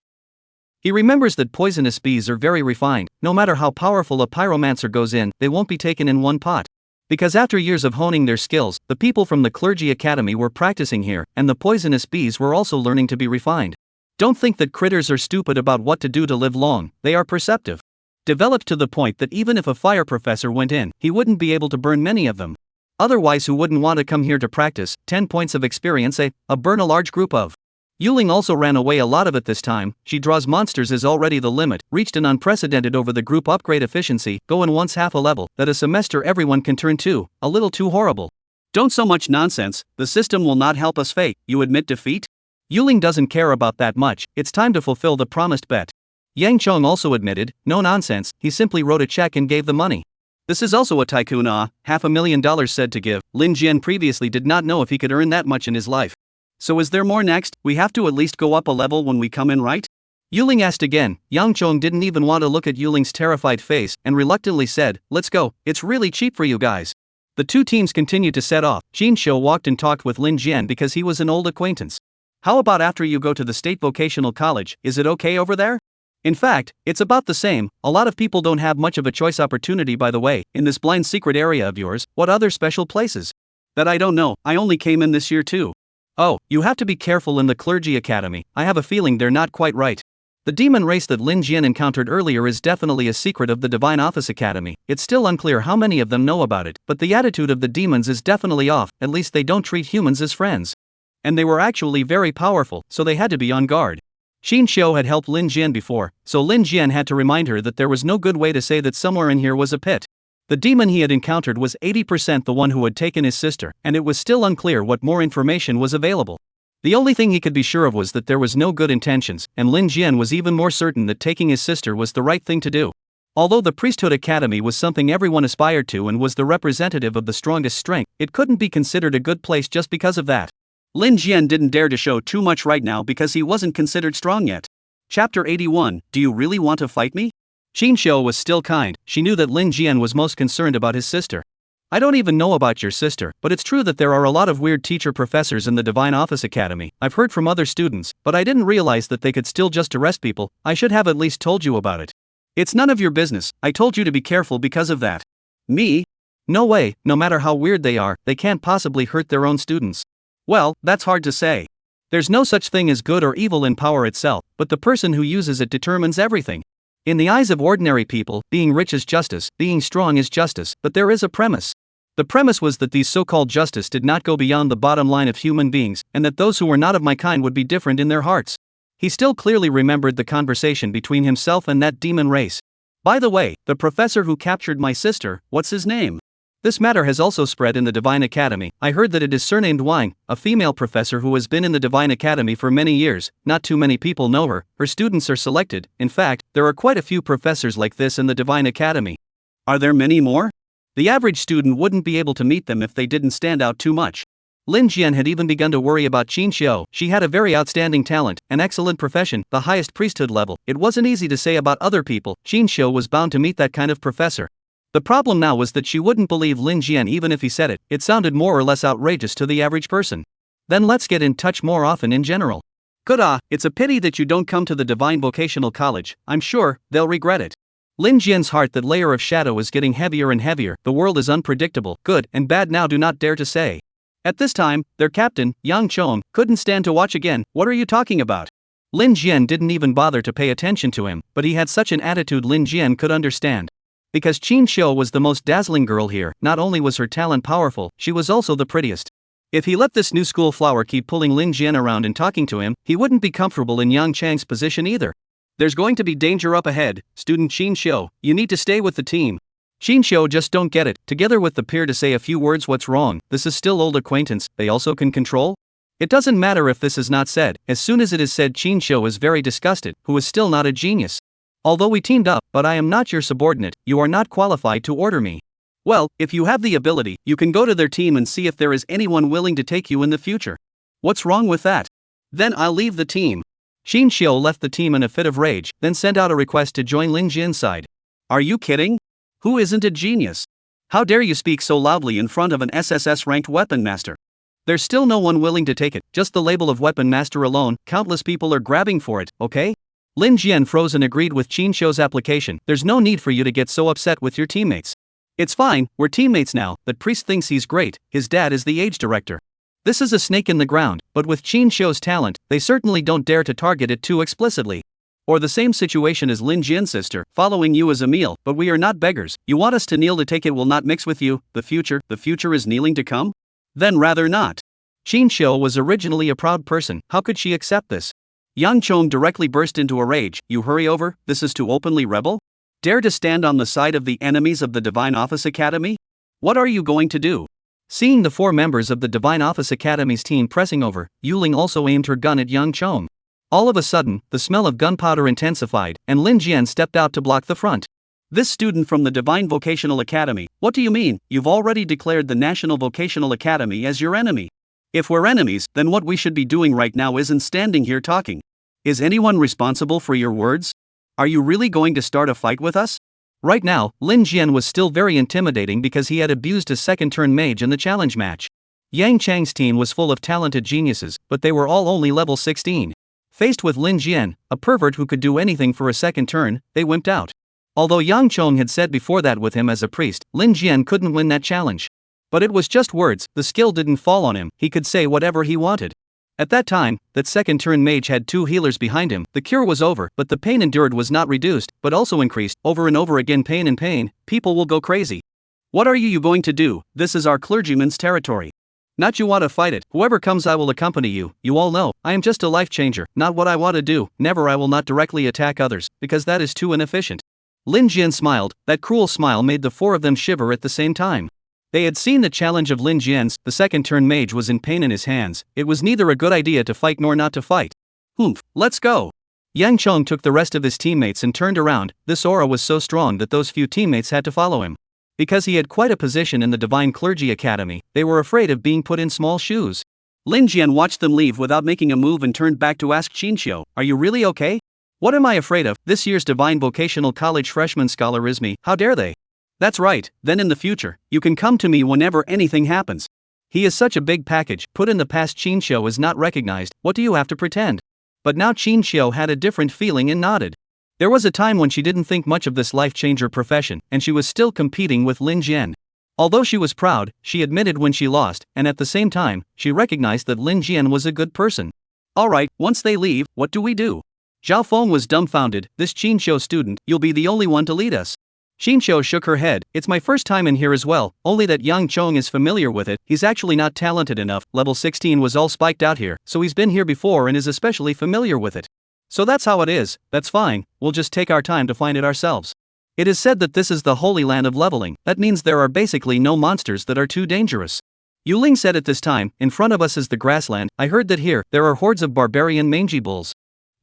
He remembers that poisonous bees are very refined. No matter how powerful a pyromancer goes in, they won't be taken in one pot. Because after years of honing their skills, the people from the Clergy Academy were practicing here, and the poisonous bees were also learning to be refined. Don't think that critters are stupid about what to do to live long, they are perceptive. Developed to the point that even if a fire professor went in, he wouldn't be able to burn many of them. Otherwise, who wouldn't want to come here to practice? 10 points of experience, burn a large group of. Yuling also ran away a lot of it this time. She draws monsters is already the limit, reached an unprecedented over the group upgrade efficiency, go in once half a level, that a semester everyone can turn to, a little too horrible. Don't so much nonsense, the system will not help us fate, you admit defeat? Yuling doesn't care about that much, it's time to fulfill the promised bet. Yang Chong also admitted, no nonsense, he simply wrote a check and gave the money. This is also a tycoon, $500,000 said to give. Lin Jian previously did not know if he could earn that much in his life. So is there more next? We have to at least go up a level when we come in, right? Yuling asked again. Yang Chong didn't even want to look at Yuling's terrified face and reluctantly said, let's go, it's really cheap for you guys. The two teams continued to set off. Jin Shou walked and talked with Lin Jian because he was an old acquaintance. How about after you go to the state vocational college, is it okay over there? In fact, it's about the same. A lot of people don't have much of a choice opportunity, by the way, in this blind secret area of yours. What other special places? That I don't know, I only came in this year too. Oh, you have to be careful in the Clergy Academy, I have a feeling they're not quite right. The demon race that Lin Jian encountered earlier is definitely a secret of the Divine Office Academy. It's still unclear how many of them know about it, but the attitude of the demons is definitely off, at least they don't treat humans as friends. And they were actually very powerful, so they had to be on guard. Xin Xiu had helped Lin Jian before, so Lin Jian had to remind her that there was no good way to say that somewhere in here was a pit. The demon he had encountered was 80% the one who had taken his sister, and it was still unclear what more information was available. The only thing he could be sure of was that there was no good intentions, and Lin Jian was even more certain that taking his sister was the right thing to do. Although the Priesthood Academy was something everyone aspired to and was the representative of the strongest strength, it couldn't be considered a good place just because of that. Lin Jian didn't dare to show too much right now because he wasn't considered strong yet. Chapter 81, Do you really want to fight me? Xin Xiu was still kind, she knew that Lin Jian was most concerned about his sister. I don't even know about your sister, but it's true that there are a lot of weird teacher professors in the Divine Office Academy. I've heard from other students, but I didn't realize that they could still just arrest people. I should have at least told you about it. It's none of your business, I told you to be careful because of that. Me? No way, no matter how weird they are, they can't possibly hurt their own students. Well, that's hard to say. There's no such thing as good or evil in power itself, but the person who uses it determines everything. In the eyes of ordinary people, being rich is justice, being strong is justice, but there is a premise. The premise was that these so-called justice did not go beyond the bottom line of human beings, and that those who were not of my kind would be different in their hearts. He still clearly remembered the conversation between himself and that demon race. By the way, the professor who captured my sister, what's his name? This matter has also spread in the Divine Academy. I heard that it is surnamed Wang, a female professor who has been in the Divine Academy for many years. Not too many people know her. Her students are selected. In fact, there are quite a few professors like this in the Divine Academy. Are there many more? The average student wouldn't be able to meet them if they didn't stand out too much. Lin Jian had even begun to worry about Qin Xiu. She had a very outstanding talent, an excellent profession, the highest priesthood level. It wasn't easy to say about other people. Qin Xiu was bound to meet that kind of professor. The problem now was that she wouldn't believe Lin Jian even if he said it. It sounded more or less outrageous to the average person. Then let's get in touch more often in general. Good it's a pity that you don't come to the Divine Vocational College. I'm sure they'll regret it. Lin Jian's heart, that layer of shadow, is getting heavier and heavier. The world is unpredictable. Good and bad now do not dare to say. At this time, their captain, Yang Chong, couldn't stand to watch again. What are you talking about? Lin Jian didn't even bother to pay attention to him, but he had such an attitude Lin Jian could understand. Because Qin Xiu was the most dazzling girl here, not only was her talent powerful, she was also the prettiest. If he let this new school flower keep pulling Lin Jian around and talking to him, he wouldn't be comfortable in Yang Chang's position either. There's going to be danger up ahead, student Qin Xiu, you need to stay with the team. Qin Xiu just don't get it, together with the peer to say a few words. What's wrong? This is still old acquaintance, they also can control? It doesn't matter if this is not said, as soon as it is said Qin Xiu is very disgusted, who is still not a genius. Although we teamed up, but I am not your subordinate, you are not qualified to order me. Well, if you have the ability, you can go to their team and see if there is anyone willing to take you in the future. What's wrong with that? Then I'll leave the team. Qin Xiu left the team in a fit of rage, then sent out a request to join Lin Jian's side. Are you kidding? Who isn't a genius? How dare you speak so loudly in front of an SSS-ranked weapon master? There's still no one willing to take it, just the label of weapon master alone, countless people are grabbing for it, okay? Lin Jian froze and agreed with Qin Xiu's application. There's no need for you to get so upset with your teammates. It's fine, we're teammates now. That priest thinks he's great, his dad is the age director. This is a snake in the ground, but with Qin Xiu's talent, they certainly don't dare to target it too explicitly. Or the same situation as Lin Jian's sister, following you as a meal, but we are not beggars. You want us to kneel to take it, will not mix with you. The future is kneeling to come? Then rather not. Qin Xiu was originally a proud person, how could she accept this? Yang Chong directly burst into a rage. You hurry over, this is to openly rebel? Dare to stand on the side of the enemies of the Divine Office Academy? What are you going to do? Seeing the 4 members of the Divine Office Academy's team pressing over, Yuling also aimed her gun at Yang Chong. All of a sudden, the smell of gunpowder intensified, and Lin Jian stepped out to block the front. This student from the Divine Vocational Academy, what do you mean? You've already declared the National Vocational Academy as your enemy. If we're enemies, then what we should be doing right now isn't standing here talking. Is anyone responsible for your words? Are you really going to start a fight with us? Right now, Lin Jian was still very intimidating because he had abused a second-turn mage in the challenge match. Yang Chang's team was full of talented geniuses, but they were all only level 16. Faced with Lin Jian, a pervert who could do anything for a second turn, they wimped out. Although Yang Chong had said before that with him as a priest, Lin Jian couldn't win that challenge. But it was just words, the skill didn't fall on him, he could say whatever he wanted. At that time, that second turn mage had 2 healers behind him. The cure was over, but the pain endured was not reduced, but also increased, over and over again. Pain and pain, people will go crazy. What are you going to do? This is our clergyman's territory. Not you want to fight it, whoever comes I will accompany you. You all know, I am just a life changer, not what I want to do. Never, I will not directly attack others, because that is too inefficient. Lin Jian smiled, that cruel smile made the 4 of them shiver at the same time. They had seen the challenge of Lin Jian's, the second turn mage was in pain in his hands, it was neither a good idea to fight nor not to fight. Let's go. Yang Chong took the rest of his teammates and turned around. This aura was so strong that those few teammates had to follow him. Because he had quite a position in the Divine Clergy Academy, they were afraid of being put in small shoes. Lin Jian watched them leave without making a move and turned back to ask Qin Xiu, are you really okay? What am I afraid of? This year's Divine Vocational College freshman scholar is me, how dare they? That's right, then in the future, you can come to me whenever anything happens. He is such a big package, put in the past Qin Xiu is not recognized, what do you have to pretend? But now Qin Xiu had a different feeling and nodded. There was a time when she didn't think much of this life-changer profession, and she was still competing with Lin Jian. Although she was proud, she admitted when she lost, and at the same time, she recognized that Lin Jian was a good person. Alright, once they leave, what do we do? Zhao Feng was dumbfounded, this Qin Xiu student, you'll be the only one to lead us. Qin Xiu shook her head, it's my first time in here as well, only that Yang Chong is familiar with it, he's actually not talented enough, level 16 was all spiked out here, so he's been here before and is especially familiar with it. So that's how it is, that's fine, we'll just take our time to find it ourselves. It is said that this is the holy land of leveling. That means there are basically no monsters that are too dangerous. Yuling said at this time, in front of us is the grassland. I heard that here, there are hordes of barbarian mangy bulls.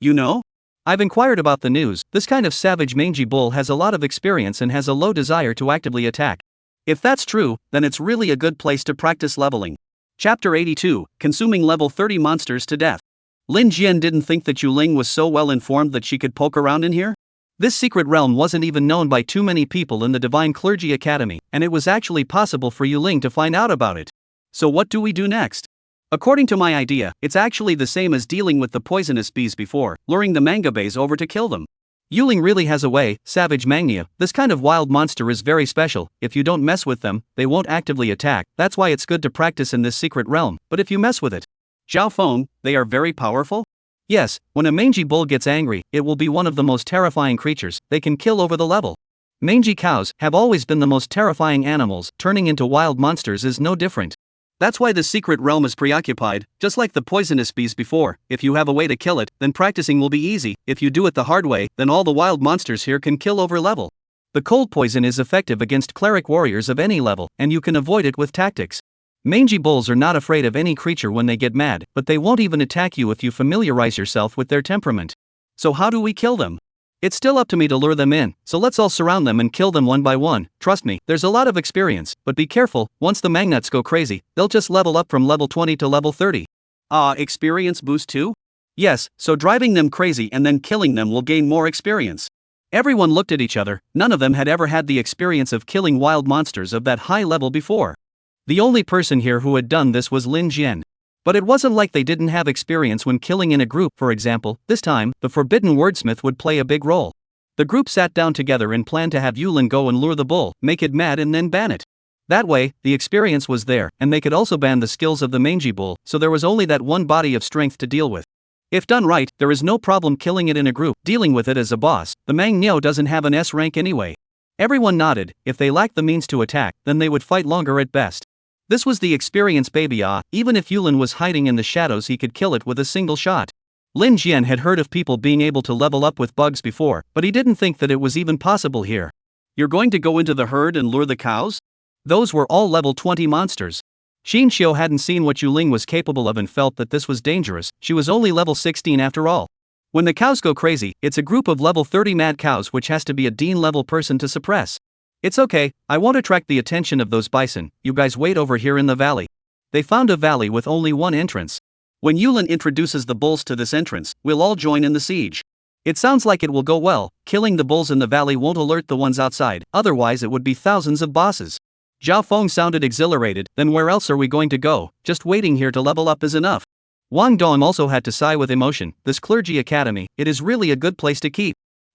You know? I've inquired about the news. This kind of savage mangy bull has a lot of experience and has a low desire to actively attack. If that's true, then it's really a good place to practice leveling. Chapter 82, Consuming Level 30 Monsters to Death. Lin Jian didn't think that Yuling was so well informed that she could poke around in here? This secret realm wasn't even known by too many people in the Divine Clergy Academy, and it was actually possible for Yuling to find out about it. So what do we do next? According to my idea, it's actually the same as dealing with the poisonous bees before, luring the manga bees over to kill them. Yuling really has a way, savage mania. This kind of wild monster is very special. If you don't mess with them, they won't actively attack. That's why it's good to practice in this secret realm, but if you mess with it. Zhao Feng, they are very powerful? Yes, when a mangy bull gets angry, it will be one of the most terrifying creatures. They can kill over the level. Mangy cows have always been the most terrifying animals. Turning into wild monsters is no different. That's why the secret realm is preoccupied, just like the poisonous bees before. If you have a way to kill it, then practicing will be easy. If you do it the hard way, then all the wild monsters here can kill over level. The cold poison is effective against cleric warriors of any level, and you can avoid it with tactics. Mangy bulls are not afraid of any creature when they get mad, but they won't even attack you if you familiarize yourself with their temperament. So how do we kill them? It's still up to me to lure them in, so let's all surround them and kill them one by one. Trust me, there's a lot of experience, but be careful, once the magnuts go crazy, they'll just level up from level 20 to level 30. Experience boost too? Yes, so driving them crazy and then killing them will gain more experience. Everyone looked at each other. None of them had ever had the experience of killing wild monsters of that high level before. The only person here who had done this was Lin Jian. But it wasn't like they didn't have experience when killing in a group. For example, this time, the forbidden wordsmith would play a big role. The group sat down together and planned to have Yuling go and lure the bull, make it mad and then ban it. That way, the experience was there, and they could also ban the skills of the mangy bull, so there was only that one body of strength to deal with. If done right, there is no problem killing it in a group. Dealing with it as a boss, the Mang Niao doesn't have an S rank anyway. Everyone nodded. If they lacked the means to attack, then they would fight longer at best. This was the experience baby. Even if Yuling was hiding in the shadows, he could kill it with a single shot. Lin Jian had heard of people being able to level up with bugs before, but he didn't think that it was even possible here. You're going to go into the herd and lure the cows? Those were all level 20 monsters. Xin Xiu hadn't seen what Yuling was capable of and felt that this was dangerous. She was only level 16 after all. When the cows go crazy, it's a group of level 30 mad cows which has to be a Dean level person to suppress. It's okay, I won't attract the attention of those bison. You guys wait over here in the valley. They found a valley with only one entrance. When Yuling introduces the bulls to this entrance, we'll all join in the siege. It sounds like it will go well. Killing the bulls in the valley won't alert the ones outside, otherwise it would be thousands of bosses. Zhao Feng sounded exhilarated. Then where else are we going to go? Just waiting here to level up is enough. Wang Dong also had to sigh with emotion. This clergy academy, it is really a good place to keep.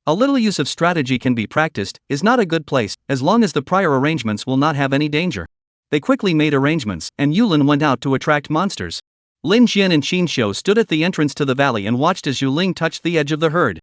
A little use of strategy can be practiced, is not a good place, as long as the prior arrangements will not have any danger. They quickly made arrangements, and Yuling went out to attract monsters. Lin Jian and Xin Xiu stood at the entrance to the valley and watched as Yuling touched the edge of the herd.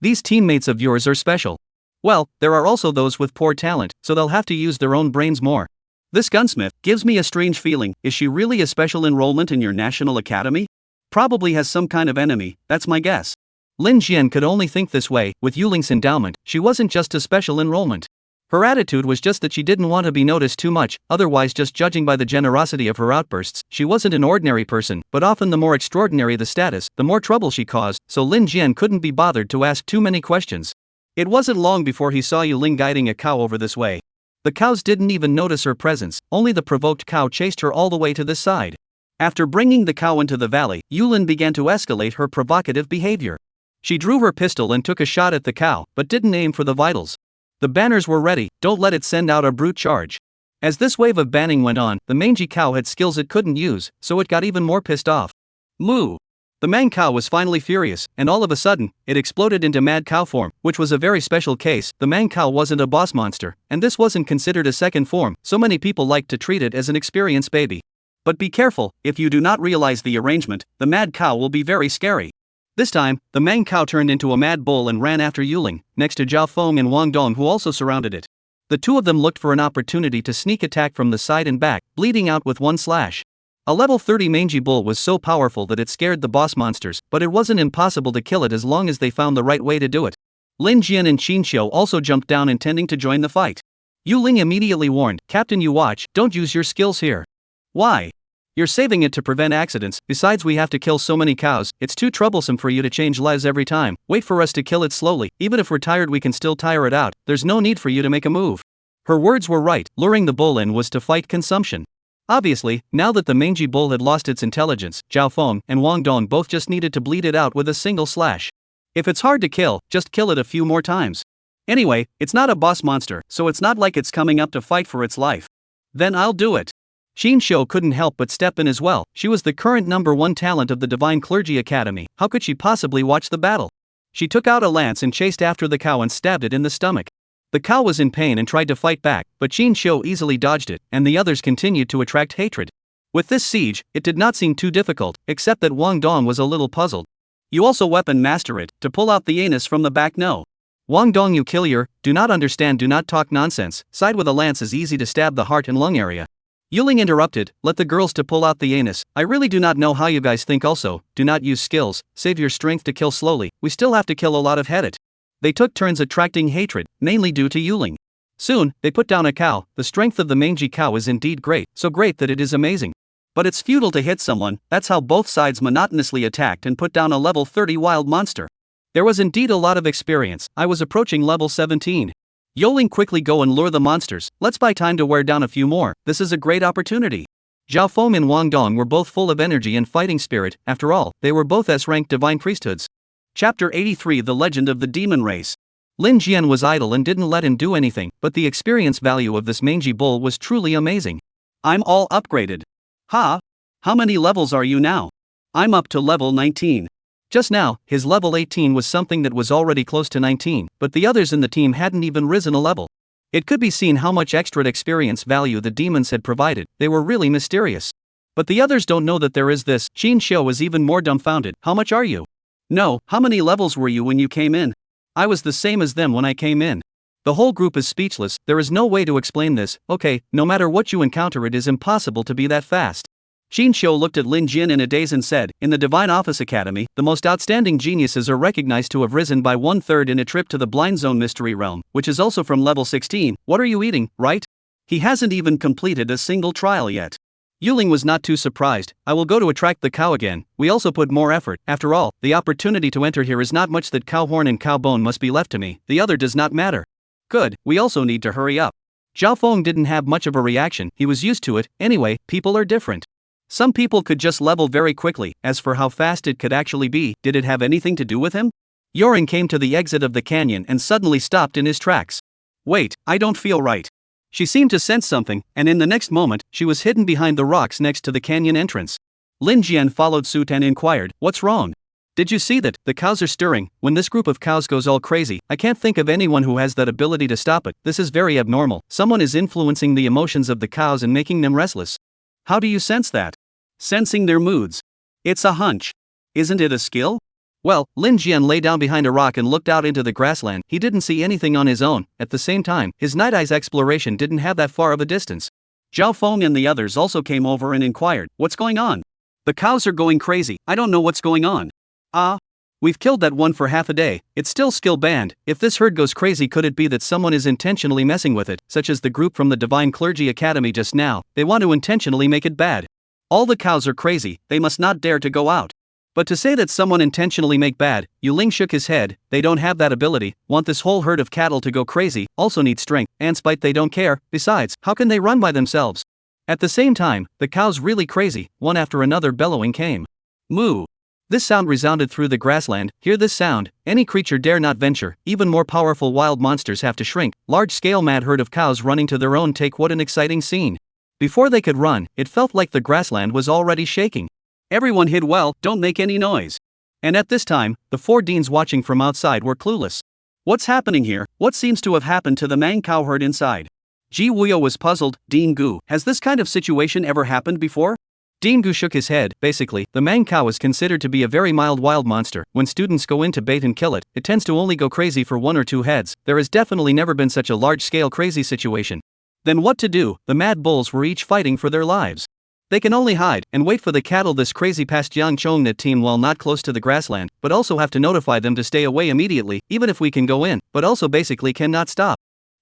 These teammates of yours are special. Well, there are also those with poor talent, so they'll have to use their own brains more. This gunsmith gives me a strange feeling. Is she really a special enrollment in your national academy? Probably has some kind of enemy, that's my guess. Lin Jian could only think this way. With Yuling's endowment, she wasn't just a special enrollment. Her attitude was just that she didn't want to be noticed too much, otherwise just judging by the generosity of her outbursts, she wasn't an ordinary person, but often the more extraordinary the status, the more trouble she caused, so Lin Jian couldn't be bothered to ask too many questions. It wasn't long before he saw Yuling guiding a cow over this way. The cows didn't even notice her presence, only the provoked cow chased her all the way to this side. After bringing the cow into the valley, Yuling began to escalate her provocative behavior. She drew her pistol and took a shot at the cow, but didn't aim for the vitals. The banners were ready, don't let it send out a brute charge. As this wave of banning went on, the mangy cow had skills it couldn't use, so it got even more pissed off. Moo! The man cow was finally furious, and all of a sudden, it exploded into mad cow form, which was a very special case. The man cow wasn't a boss monster, and this wasn't considered a second form, so many people liked to treat it as an experienced baby. But be careful, if you do not realize the arrangement, the mad cow will be very scary. This time, the man cow turned into a mad bull and ran after Yuling, next to Zhao Feng and Wang Dong, who also surrounded it. The two of them looked for an opportunity to sneak attack from the side and back, bleeding out with one slash. A level 30 mangy bull was so powerful that it scared the boss monsters, but it wasn't impossible to kill it as long as they found the right way to do it. Lin Jian and Qin Xiu also jumped down intending to join the fight. Yu Ling immediately warned, "Captain, you watch, don't use your skills here." "Why?" "You're saving it to prevent accidents, besides we have to kill so many cows, it's too troublesome for you to change lives every time, wait for us to kill it slowly, even if we're tired we can still tire it out, there's no need for you to make a move." Her words were right, luring the bull in was to fight consumption. Obviously, now that the mangy bull had lost its intelligence, Zhao Feng and Wang Dong both just needed to bleed it out with a single slash. If it's hard to kill, just kill it a few more times. Anyway, it's not a boss monster, so it's not like it's coming up to fight for its life. Then I'll do it. Qin Xiu couldn't help but step in as well, she was the current #1 talent of the Divine Clergy Academy, how could she possibly watch the battle? She took out a lance and chased after the cow and stabbed it in the stomach. The cow was in pain and tried to fight back, but Qin Xiu easily dodged it, and the others continued to attract hatred. With this siege, it did not seem too difficult, except that Wang Dong was a little puzzled. "You also weapon master it, to pull out the anus from the back, no?" "Wang Dong, you kill your, do not understand, do not talk nonsense, side with a lance is easy to stab the heart and lung area." Yuling interrupted, "Let the girls to pull out the anus, I really do not know how you guys think also, do not use skills, save your strength to kill slowly, we still have to kill a lot of head it." They took turns attracting hatred, mainly due to Yuling. Soon, they put down a cow, the strength of the mangy cow is indeed great, so great that it is amazing. But it's futile to hit someone, that's how both sides monotonously attacked and put down a level 30 wild monster. There was indeed a lot of experience, I was approaching level 17. Yoling, quickly go and lure the monsters, let's buy time to wear down a few more, this is a great opportunity. Zhao Feng and Wang Dong were both full of energy and fighting spirit, after all, they were both S-ranked divine priesthoods. Chapter 83 The Legend of the Demon Race. Lin Jian was idle and didn't let him do anything, but the experience value of this mangy bull was truly amazing. "I'm all upgraded." "Ha? How many levels are you now?" "I'm up to level 19. Just now, his level 18 was something that was already close to 19, but the others in the team hadn't even risen a level. It could be seen how much extra experience value the demons had provided, they were really mysterious. But the others don't know that there is this. Qin Xiu was even more dumbfounded. "How much are you?" "No, how many levels were you when you came in?" "I was the same as them when I came in." The whole group is speechless, there is no way to explain this, okay, no matter what you encounter it is impossible to be that fast. Qin Xiu looked at Lin Jian in a daze and said, "In the Divine Office Academy, the most outstanding geniuses are recognized to have risen by 1/3 in a trip to the Blind Zone Mystery Realm, which is also from level 16, what are you eating, right? He hasn't even completed a single trial yet." Yuling was not too surprised, "I will go to attract the cow again, we also put more effort, after all, the opportunity to enter here is not much that cow horn and cow bone must be left to me, the other does not matter." "Good, we also need to hurry up." Zhao Feng didn't have much of a reaction, he was used to it, anyway, people are different. Some people could just level very quickly, as for how fast it could actually be, did it have anything to do with him? Yorin came to the exit of the canyon and suddenly stopped in his tracks. "Wait, I don't feel right." She seemed to sense something, and in the next moment, she was hidden behind the rocks next to the canyon entrance. Lin Jian followed suit and inquired, "What's wrong? Did you see that? The cows are stirring, when this group of cows goes all crazy, I can't think of anyone who has that ability to stop it, this is very abnormal, someone is influencing the emotions of the cows and making them restless." "How do you sense that?" "Sensing their moods. It's a hunch. Isn't it a skill?" Well, Lin Jian lay down behind a rock and looked out into the grassland, he didn't see anything on his own, at the same time, his night eye's exploration didn't have that far of a distance. Zhao Feng and the others also came over and inquired, "What's going on?" "The cows are going crazy, I don't know what's going on." "Ah? We've killed that one for half a day, it's still skill banned, if this herd goes crazy could it be that someone is intentionally messing with it, such as the group from the Divine Clergy Academy just now, they want to intentionally make it bad. All the cows are crazy, they must not dare to go out." But to say that someone intentionally make bad, Yuling shook his head, they don't have that ability, want this whole herd of cattle to go crazy, also need strength, and spite they don't care, besides, how can they run by themselves? At the same time, the cows really crazy, one after another bellowing came. Moo. This sound resounded through the grassland, hear this sound, any creature dare not venture, even more powerful wild monsters have to shrink, large-scale mad herd of cows running to their own take what an exciting scene. Before they could run, it felt like the grassland was already shaking. Everyone hid well, don't make any noise. And at this time, the 4 deans watching from outside were clueless. What's happening here? What seems to have happened to the Mang cow herd inside? Ji Wuyo was puzzled, Dean Gu, has this kind of situation ever happened before? Dean Gu shook his head, basically, the Mang cow is considered to be a very mild wild monster, when students go in to bait and kill it, it tends to only go crazy for 1 or 2 heads, there has definitely never been such a large-scale crazy situation. Then what to do, the mad bulls were each fighting for their lives. They can only hide and wait for the cattle this crazy past Yang Chongnat team while not close to the grassland, but also have to notify them to stay away immediately, even if we can go in, but also basically cannot stop.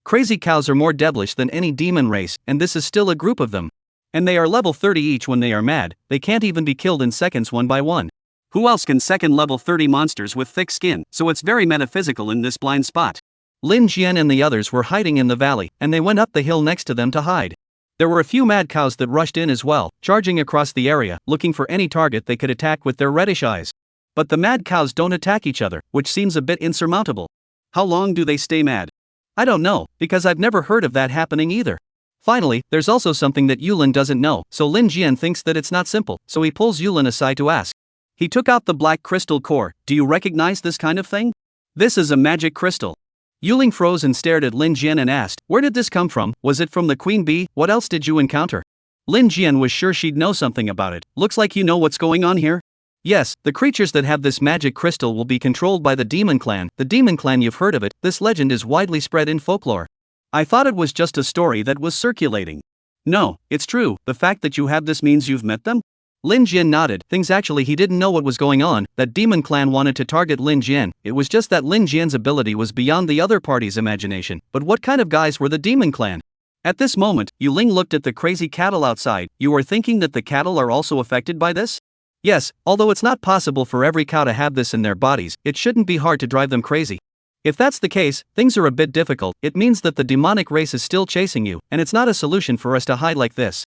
Crazy cows are more devilish than any demon race, and this is still a group of them. And they are level 30 each when they are mad, they can't even be killed in seconds one by one. Who else can second level 30 monsters with thick skin, so it's very metaphysical in this blind spot. Lin Jian and the others were hiding in the valley, and they went up the hill next to them to hide. There were a few mad cows that rushed in as well, charging across the area, looking for any target they could attack with their reddish eyes. But the mad cows don't attack each other, which seems a bit insurmountable. How long do they stay mad? I don't know, because I've never heard of that happening either. Finally, there's also something that Yulin doesn't know, so Lin Jian thinks that it's not simple, so he pulls Yulin aside to ask. He took out the black crystal core. Do you recognize this kind of thing? This is a magic crystal. Yulin froze and stared at Lin Jian and asked, where did this come from? Was it from the queen bee? What else did you encounter? Lin Jian was sure she'd know something about it. Looks like you know what's going on here. Yes, the creatures that have this magic crystal will be controlled by the demon clan. The demon clan, you've heard of it, this legend is widely spread in folklore. I thought it was just a story that was circulating. No, it's true. The fact that you have this means you've met them? Lin Jian nodded. Things actually he didn't know what was going on, that demon clan wanted to target Lin Jian, it was just that Lin Jian's ability was beyond the other party's imagination. But what kind of guys were the demon clan? At this moment, Yu Ling looked at the crazy cattle outside. You are thinking that the cattle are also affected by this? Yes, although it's not possible for every cow to have this in their bodies, it shouldn't be hard to drive them crazy. If that's the case, things are a bit difficult. It means that the demonic race is still chasing you, and it's not a solution for us to hide like this.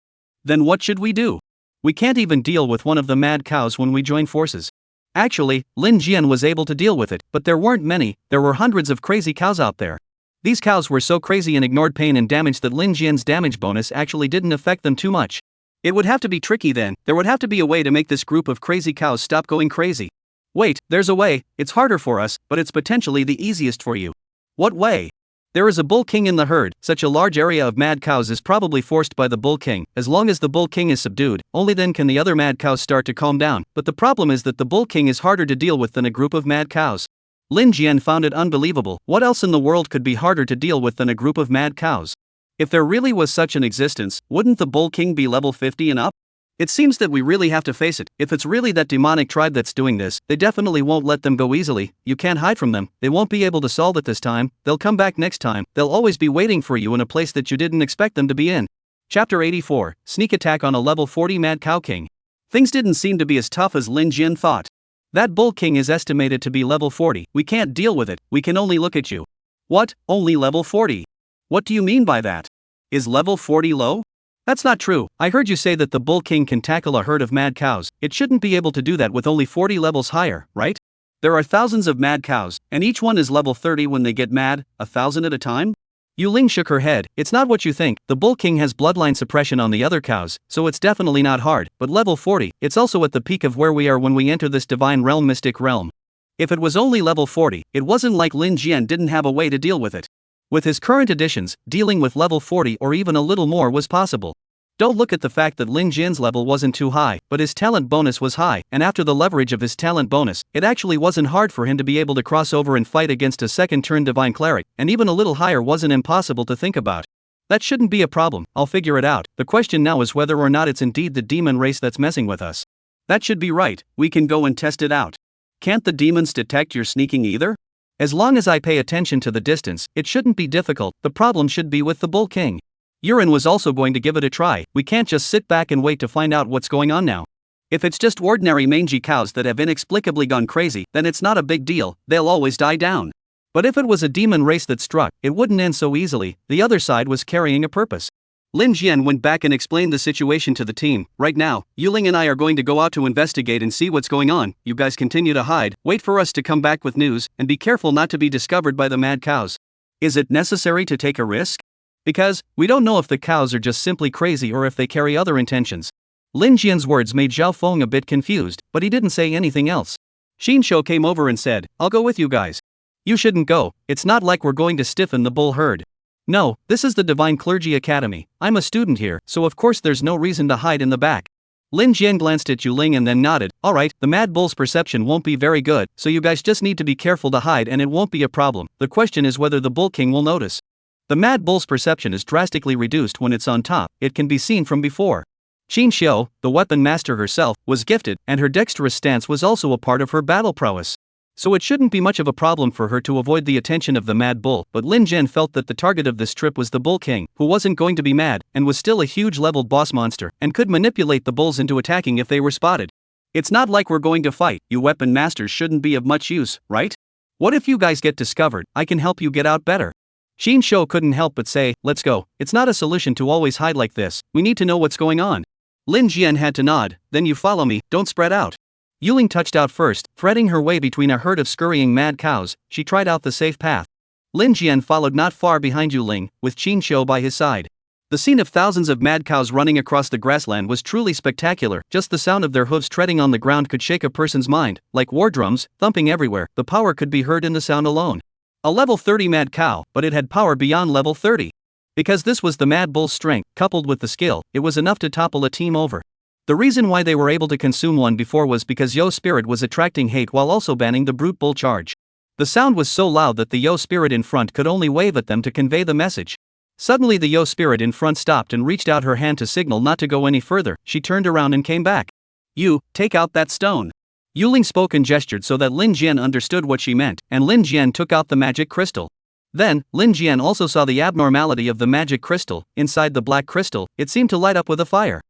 Then what should we do? We can't even deal with one of the mad cows when we join forces. Actually, Lin Jian was able to deal with it, but there weren't many, there were hundreds of crazy cows out there. These cows were so crazy and ignored pain and damage that Lin Jian's damage bonus actually didn't affect them too much. It would have to be tricky then, there would have to be a way to make this group of crazy cows stop going crazy. Wait, there's a way. It's harder for us, but it's potentially the easiest for you. What way? There is a bull king in the herd. Such a large area of mad cows is probably forced by the bull king. As long as the bull king is subdued, only then can the other mad cows start to calm down. But the problem is that the bull king is harder to deal with than a group of mad cows. Lin Jian found it unbelievable. What else in the world could be harder to deal with than a group of mad cows? If there really was such an existence, wouldn't the bull king be level 50 and up? It seems that we really have to face it. If it's really that demonic tribe that's doing this, they definitely won't let them go easily. You can't hide from them. They won't be able to solve it this time. They'll come back next time. They'll always be waiting for you in a place that you didn't expect them to be in. Chapter 84, Sneak Attack on a Level 40 Mad Cow King. Things didn't seem to be as tough as Lin Jian thought. That bull king is estimated to be level 40. We can't deal with it. We can only look at you. What? Only level 40? What do you mean by that? Is level 40 low? That's not true. I heard you say that the bull king can tackle a herd of mad cows. It shouldn't be able to do that with only 40 levels higher, right? There are thousands of mad cows, and each one is level 30 when they get mad, 1,000 at a time? Yu Ling shook her head. It's not what you think. The bull king has bloodline suppression on the other cows, so it's definitely not hard. But level 40, it's also at the peak of where we are when we enter this divine realm, mystic realm. If it was only level 40, it wasn't like Lin Jian didn't have a way to deal with it. With his current additions, dealing with level 40 or even a little more was possible. Don't look at the fact that Lin Jian's level wasn't too high, but his talent bonus was high, and after the leverage of his talent bonus, it actually wasn't hard for him to be able to cross over and fight against a second-turn divine cleric, and even a little higher wasn't impossible to think about. That shouldn't be a problem, I'll figure it out. The question now is whether or not it's indeed the demon race that's messing with us. That should be right, we can go and test it out. Can't the demons detect your sneaking either? As long as I pay attention to the distance, it shouldn't be difficult. The problem should be with the bull king. Yurin was also going to give it a try. We can't just sit back and wait to find out what's going on now. If it's just ordinary mangy cows that have inexplicably gone crazy, then it's not a big deal, they'll always die down. But if it was a demon race that struck, it wouldn't end so easily. The other side was carrying a purpose. Lin Jian went back and explained the situation to the team. Right now, Yuling and I are going to go out to investigate and see what's going on. You guys continue to hide, wait for us to come back with news, and be careful not to be discovered by the mad cows. Is it necessary to take a risk? Because we don't know if the cows are just simply crazy or if they carry other intentions. Lin Jian's words made Zhao Feng a bit confused, but he didn't say anything else. Xin Shou came over and said, I'll go with you guys. You shouldn't go, it's not like we're going to stiffen the bull herd. No, this is the Divine Clergy Academy. I'm a student here, so of course there's no reason to hide in the back. Lin Jian glanced at Yu Ling and then nodded. Alright, the mad bull's perception won't be very good, so you guys just need to be careful to hide and it won't be a problem. The question is whether the bull king will notice. The mad bull's perception is drastically reduced when it's on top, it can be seen from before. Qin Xiu, the weapon master herself, was gifted, and her dexterous stance was also a part of her battle prowess. So it shouldn't be much of a problem for her to avoid the attention of the Mad Bull, but Lin Jian felt that the target of this trip was the Bull King, who wasn't going to be mad, and was still a huge leveled boss monster, and could manipulate the bulls into attacking if they were spotted. It's not like we're going to fight, you weapon masters shouldn't be of much use, right? What if you guys get discovered? I can help you get out better. Qin Xiu couldn't help but say, let's go. It's not a solution to always hide like this, we need to know what's going on. Lin Jian had to nod, then you follow me, don't spread out. Yuling touched out first, threading her way between a herd of scurrying mad cows. She tried out the safe path. Lin Jian followed not far behind Yuling, with Qin Xiu by his side. The scene of thousands of mad cows running across the grassland was truly spectacular. Just the sound of their hooves treading on the ground could shake a person's mind. Like war drums, thumping everywhere, the power could be heard in the sound alone. A level 30 mad cow, but it had power beyond level 30. Because this was the Mad Bull's strength, coupled with the skill, it was enough to topple a team over. The reason why they were able to consume one before was because Yo Spirit was attracting hate while also banning the Brute Bull charge. The sound was so loud that the Yo Spirit in front could only wave at them to convey the message. Suddenly the Yo Spirit in front stopped and reached out her hand to signal not to go any further. She turned around and came back. You, take out that stone. Yuling spoke and gestured so that Lin Jian understood what she meant, and Lin Jian took out the magic crystal. Then, Lin Jian also saw the abnormality of the magic crystal. Inside the black crystal, it seemed to light up with a fire.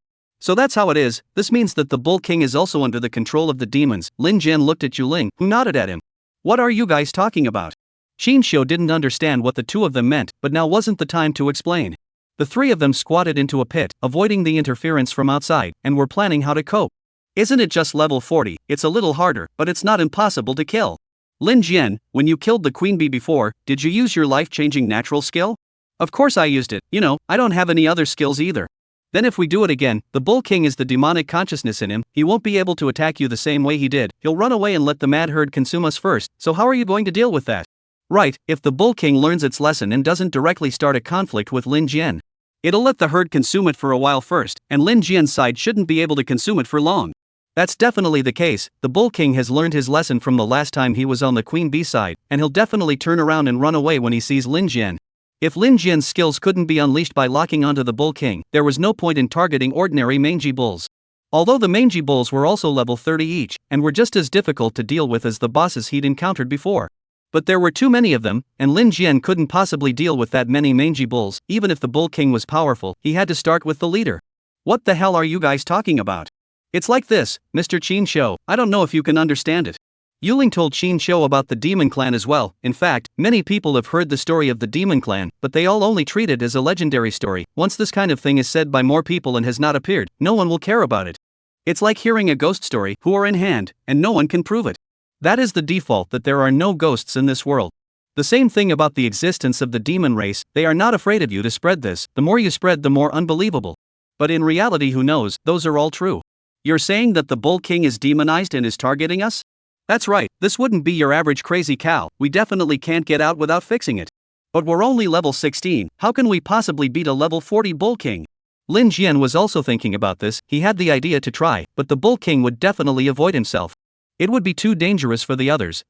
So that's how it is. This means that the Bull King is also under the control of the demons. Lin Jian looked at Yuling, who nodded at him. What are you guys talking about? Qin Xiu didn't understand what the two of them meant, but now wasn't the time to explain. The three of them squatted into a pit, avoiding the interference from outside, and were planning how to cope. Isn't it just level 40? It's a little harder, but it's not impossible to kill. Lin Jian, when you killed the queen bee before, did you use your life-changing natural skill? Of course I used it, I don't have any other skills either. Then if we do it again, the Bull King is the demonic consciousness in him, he won't be able to attack you the same way he did, he'll run away and let the mad herd consume us first, so how are you going to deal with that? Right, if the Bull King learns its lesson and doesn't directly start a conflict with Lin Jian. It'll let the herd consume it for a while first, and Lin Jian's side shouldn't be able to consume it for long. That's definitely the case. The Bull King has learned his lesson from the last time he was on the Queen Bee side, and he'll definitely turn around and run away when he sees Lin Jian. If Lin Jian's skills couldn't be unleashed by locking onto the Bull King, there was no point in targeting ordinary mangy bulls. Although the mangy bulls were also level 30 each, and were just as difficult to deal with as the bosses he'd encountered before. But there were too many of them, and Lin Jian couldn't possibly deal with that many mangy bulls. Even if the Bull King was powerful, he had to start with the leader. What the hell are you guys talking about? It's like this, Mr. Qin Xiu, I don't know if you can understand it. Yuling told Qin Xiu about the Demon Clan as well. In fact, many people have heard the story of the Demon Clan, but they all only treat it as a legendary story. Once this kind of thing is said by more people and has not appeared, no one will care about it. It's like hearing a ghost story, who are in hand, and no one can prove it. That is the default, that there are no ghosts in this world. The same thing about the existence of the demon race, they are not afraid of you to spread this. The more you spread, the more unbelievable. But in reality, who knows, those are all true. You're saying that the Bull King is demonized and is targeting us? That's right, this wouldn't be your average crazy cow, we definitely can't get out without fixing it. But we're only level 16, how can we possibly beat a level 40 Bull King? Lin Jian was also thinking about this. He had the idea to try, but the Bull King would definitely avoid himself. It would be too dangerous for the others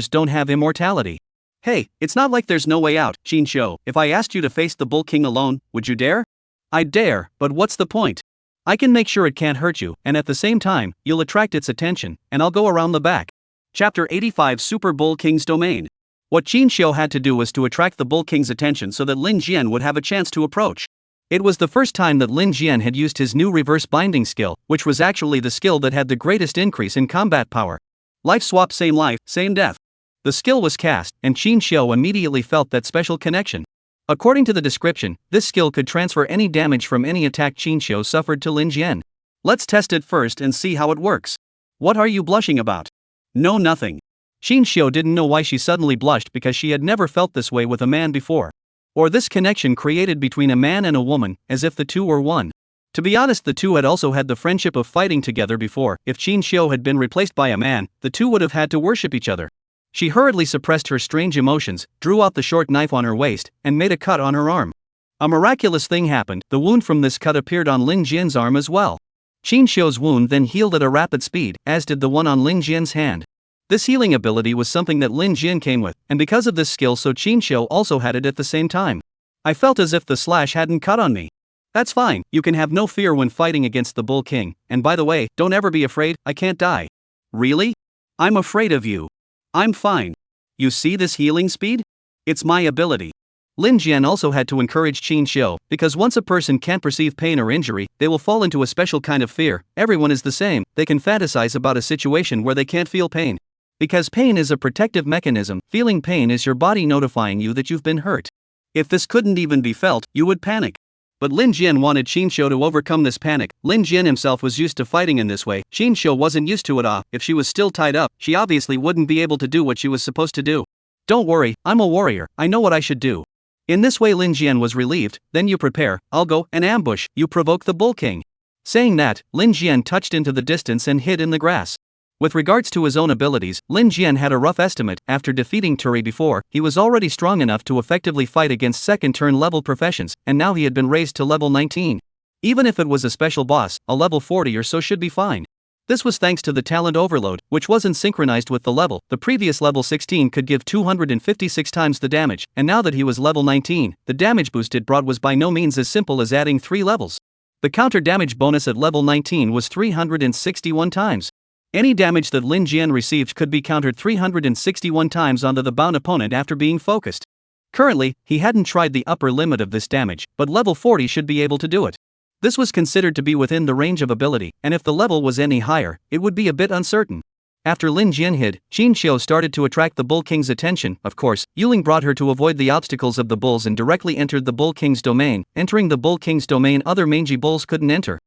don't have immortality. Hey, it's not like there's no way out, Qin Xiu. If I asked you to face the Bull King alone, would you dare? I'd dare, but what's the point? I can make sure it can't hurt you, and at the same time, you'll attract its attention, and I'll go around the back. Chapter 85 Super Bull King's Domain. What Qin Xiu had to do was to attract the Bull King's attention so that Lin Jian would have a chance to approach. It was the first time that Lin Jian had used his new reverse binding skill, which was actually the skill that had the greatest increase in combat power. Life swap, same life, same death. The skill was cast, and Qin Xiu immediately felt that special connection. According to the description, this skill could transfer any damage from any attack Qin Xiu suffered to Lin Jian. Let's test it first and see how it works. What are you blushing about? No, nothing. Qin Xiu didn't know why she suddenly blushed, because she had never felt this way with a man before. Or this connection created between a man and a woman, as if the two were one. To be honest, the two had also had the friendship of fighting together before. If Qin Xiu had been replaced by a man, the two would have had to worship each other. She hurriedly suppressed her strange emotions, drew out the short knife on her waist, and made a cut on her arm. A miraculous thing happened. The wound from this cut appeared on Lin Jian's arm as well. Qin Xiu's wound then healed at a rapid speed, as did the one on Lin Jian's hand. This healing ability was something that Lin Jian came with, and because of this skill, so Qin Xiu also had it at the same time. I felt as if the slash hadn't cut on me. That's fine, you can have no fear when fighting against the Bull King, and by the way, don't ever be afraid, I can't die. Really? I'm afraid of you. I'm fine. You see this healing speed? It's my ability. Lin Jian also had to encourage Qin Xiu, because once a person can't perceive pain or injury, they will fall into a special kind of fear. Everyone is the same, they can fantasize about a situation where they can't feel pain. Because pain is a protective mechanism, feeling pain is your body notifying you that you've been hurt. If this couldn't even be felt, you would panic. But Lin Jian wanted Qin Xiu to overcome this panic. Lin Jian himself was used to fighting in this way. Qin Xiu wasn't used to it. If she was still tied up, she obviously wouldn't be able to do what she was supposed to do. Don't worry, I'm a warrior, I know what I should do. In this way Lin Jian was relieved. Then you prepare, I'll go and ambush, you provoke the Bull King. Saying that, Lin Jian touched into the distance and hid in the grass. With regards to his own abilities, Lin Jian had a rough estimate. After defeating Turi before, he was already strong enough to effectively fight against second-turn level professions, and now he had been raised to level 19. Even if it was a special boss, a level 40 or so should be fine. This was thanks to the talent overload, which wasn't synchronized with the level. The previous level 16 could give 256 times the damage, and now that he was level 19, the damage boost it brought was by no means as simple as adding 3 levels. The counter damage bonus at level 19 was 361 times. Any damage that Lin Jian received could be countered 361 times onto the bound opponent after being focused. Currently, he hadn't tried the upper limit of this damage, but level 40 should be able to do it. This was considered to be within the range of ability, and if the level was any higher, it would be a bit uncertain. After Lin Jian hid, Qin Xiu started to attract the Bull King's attention. Of course, Yuling brought her to avoid the obstacles of the bulls and directly entered the Bull King's domain. Entering the Bull King's domain, other mangy bulls couldn't enter.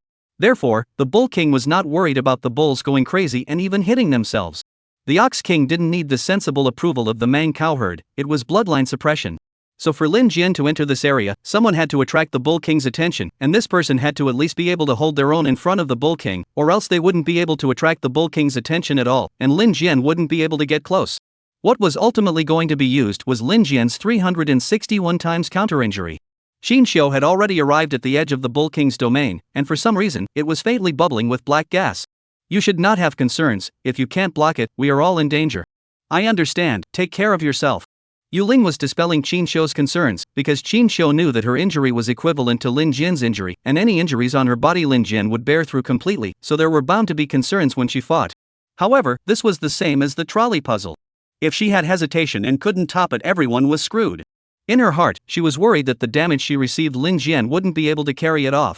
Therefore, the Bull King was not worried about the bulls going crazy and even hitting themselves. The Ox King didn't need the sensible approval of the Mang cow herd, it was bloodline suppression. So for Lin Jian to enter this area, someone had to attract the Bull King's attention, and this person had to at least be able to hold their own in front of the Bull King, or else they wouldn't be able to attract the Bull King's attention at all, and Lin Jian wouldn't be able to get close. What was ultimately going to be used was Lin Jian's 361 times counter injury. Qin Xiu had already arrived at the edge of the Bull King's domain, and for some reason, it was faintly bubbling with black gas. You should not have concerns, if you can't block it, we are all in danger. I understand, take care of yourself. Yu Ling was dispelling Qin Xiu's concerns, because Qin Xiu knew that her injury was equivalent to Lin Jian's injury, and any injuries on her body Lin Jian would bear through completely, so there were bound to be concerns when she fought. However, this was the same as the trolley puzzle. If she had hesitation and couldn't top it, everyone was screwed. In her heart, she was worried that the damage she received Lin Jian wouldn't be able to carry it off.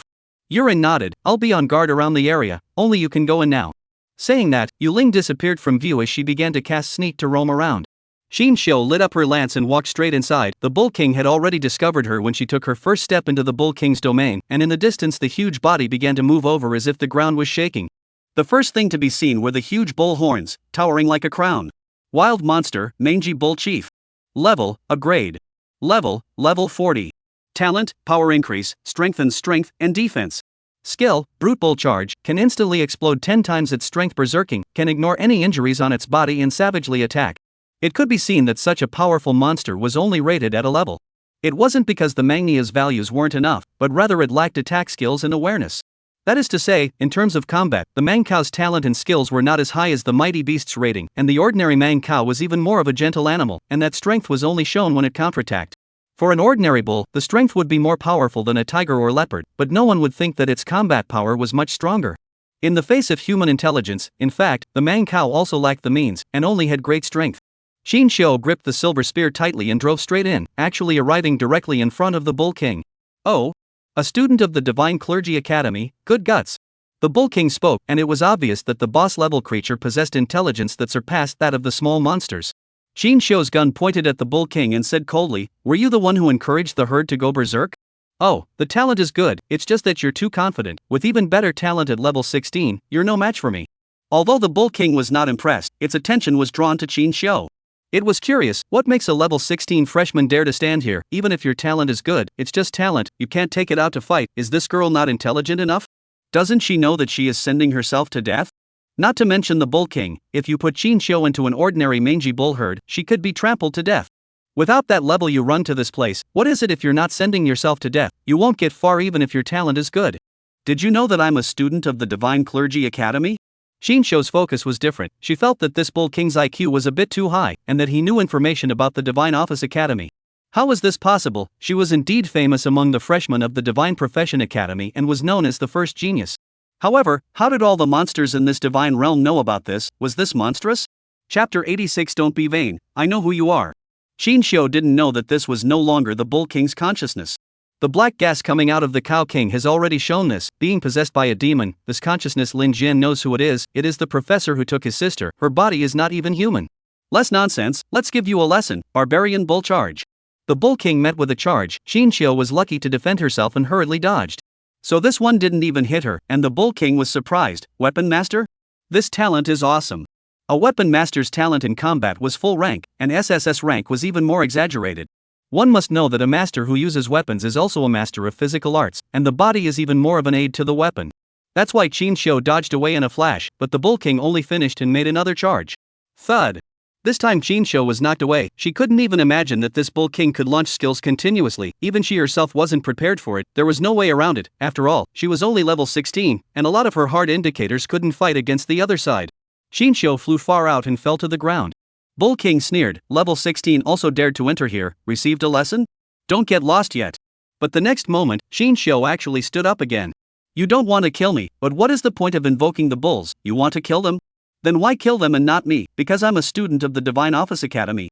Yurin nodded, I'll be on guard around the area, only you can go in now. Saying that, Yu Ling disappeared from view as she began to cast Sneak to roam around. Qin Xiu lit up her lance and walked straight inside. The Bull King had already discovered her when she took her first step into the Bull King's domain, and in the distance the huge body began to move over as if the ground was shaking. The first thing to be seen were the huge bull horns, towering like a crown. Wild monster, mangy bull chief. Level, a grade. Level 40. Talent, power increase, strengthens strength and defense. Skill, brute bull charge, can instantly explode 10 times its strength berserking, can ignore any injuries on its body and savagely attack. It could be seen that such a powerful monster was only rated at a level. It wasn't because the Magnia's values weren't enough, but rather it lacked attack skills and awareness. That is to say, in terms of combat, the Mang Cow's talent and skills were not as high as the mighty beast's rating, and the ordinary Mang Cow was even more of a gentle animal, and that strength was only shown when it counterattacked. For an ordinary bull, the strength would be more powerful than a tiger or leopard, but no one would think that its combat power was much stronger. In the face of human intelligence, in fact, the Mang Cow also lacked the means, and only had great strength. Qin Xiu gripped the silver spear tightly and drove straight in, actually arriving directly in front of the Bull King. Oh? A student of the Divine Clergy Academy, good guts. The Bull King spoke, and it was obvious that the boss-level creature possessed intelligence that surpassed that of the small monsters. Qin Xiu's gun pointed at the Bull King and said coldly, "Were you the one who encouraged the herd to go berserk?" "Oh, the talent is good, it's just that you're too confident. With even better talent at level 16, you're no match for me." Although the Bull King was not impressed, its attention was drawn to Qin Xiu. It was curious, what makes a level 16 freshman dare to stand here? Even if your talent is good, it's just talent, you can't take it out to fight. Is this girl not intelligent enough? Doesn't she know that she is sending herself to death? Not to mention the Bull King, if you put Qin Xiu into an ordinary mangy bull herd, she could be trampled to death. Without that level you run to this place, what is it if you're not sending yourself to death? You won't get far even if your talent is good. Did you know that I'm a student of the Divine Clergy Academy? Qin Xiu's focus was different. She felt that this Bull King's IQ was a bit too high, and that he knew information about the Divine Office Academy. How was this possible? She was indeed famous among the freshmen of the Divine Profession Academy and was known as the first genius. However, how did all the monsters in this divine realm know about this? Was this monstrous? Chapter 86. Don't be vain, I know who you are. Shinshio didn't know that this was no longer the Bull King's consciousness. The black gas coming out of the Cow King has already shown this, being possessed by a demon. This consciousness, Lin Jian knows who it is the professor who took his sister. Her body is not even human. Less nonsense, let's give you a lesson, barbarian bull charge. The Bull King met with a charge. Shinshio was lucky to defend herself and hurriedly dodged. So this one didn't even hit her, and the Bull King was surprised. Weapon master? This talent is awesome. A weapon master's talent in combat was full rank, and SSS rank was even more exaggerated. One must know that a master who uses weapons is also a master of physical arts, and the body is even more of an aid to the weapon. That's why Shinshio dodged away in a flash, but the Bull King only finished and made another charge. Thud. This time Shinshio was knocked away. She couldn't even imagine that this Bull King could launch skills continuously. Even she herself wasn't prepared for it. There was no way around it. After all, she was only level 16, and a lot of her hard indicators couldn't fight against the other side. Shinshio flew far out and fell to the ground. Bull King sneered. Level 16 also dared to enter here. Received a lesson? Don't get lost yet. But the next moment, Shinshio actually stood up again. You don't want to kill me, but what is the point of invoking the bulls? You want to kill them? Then why kill them and not me? Because I'm a student of the Divine Office Academy.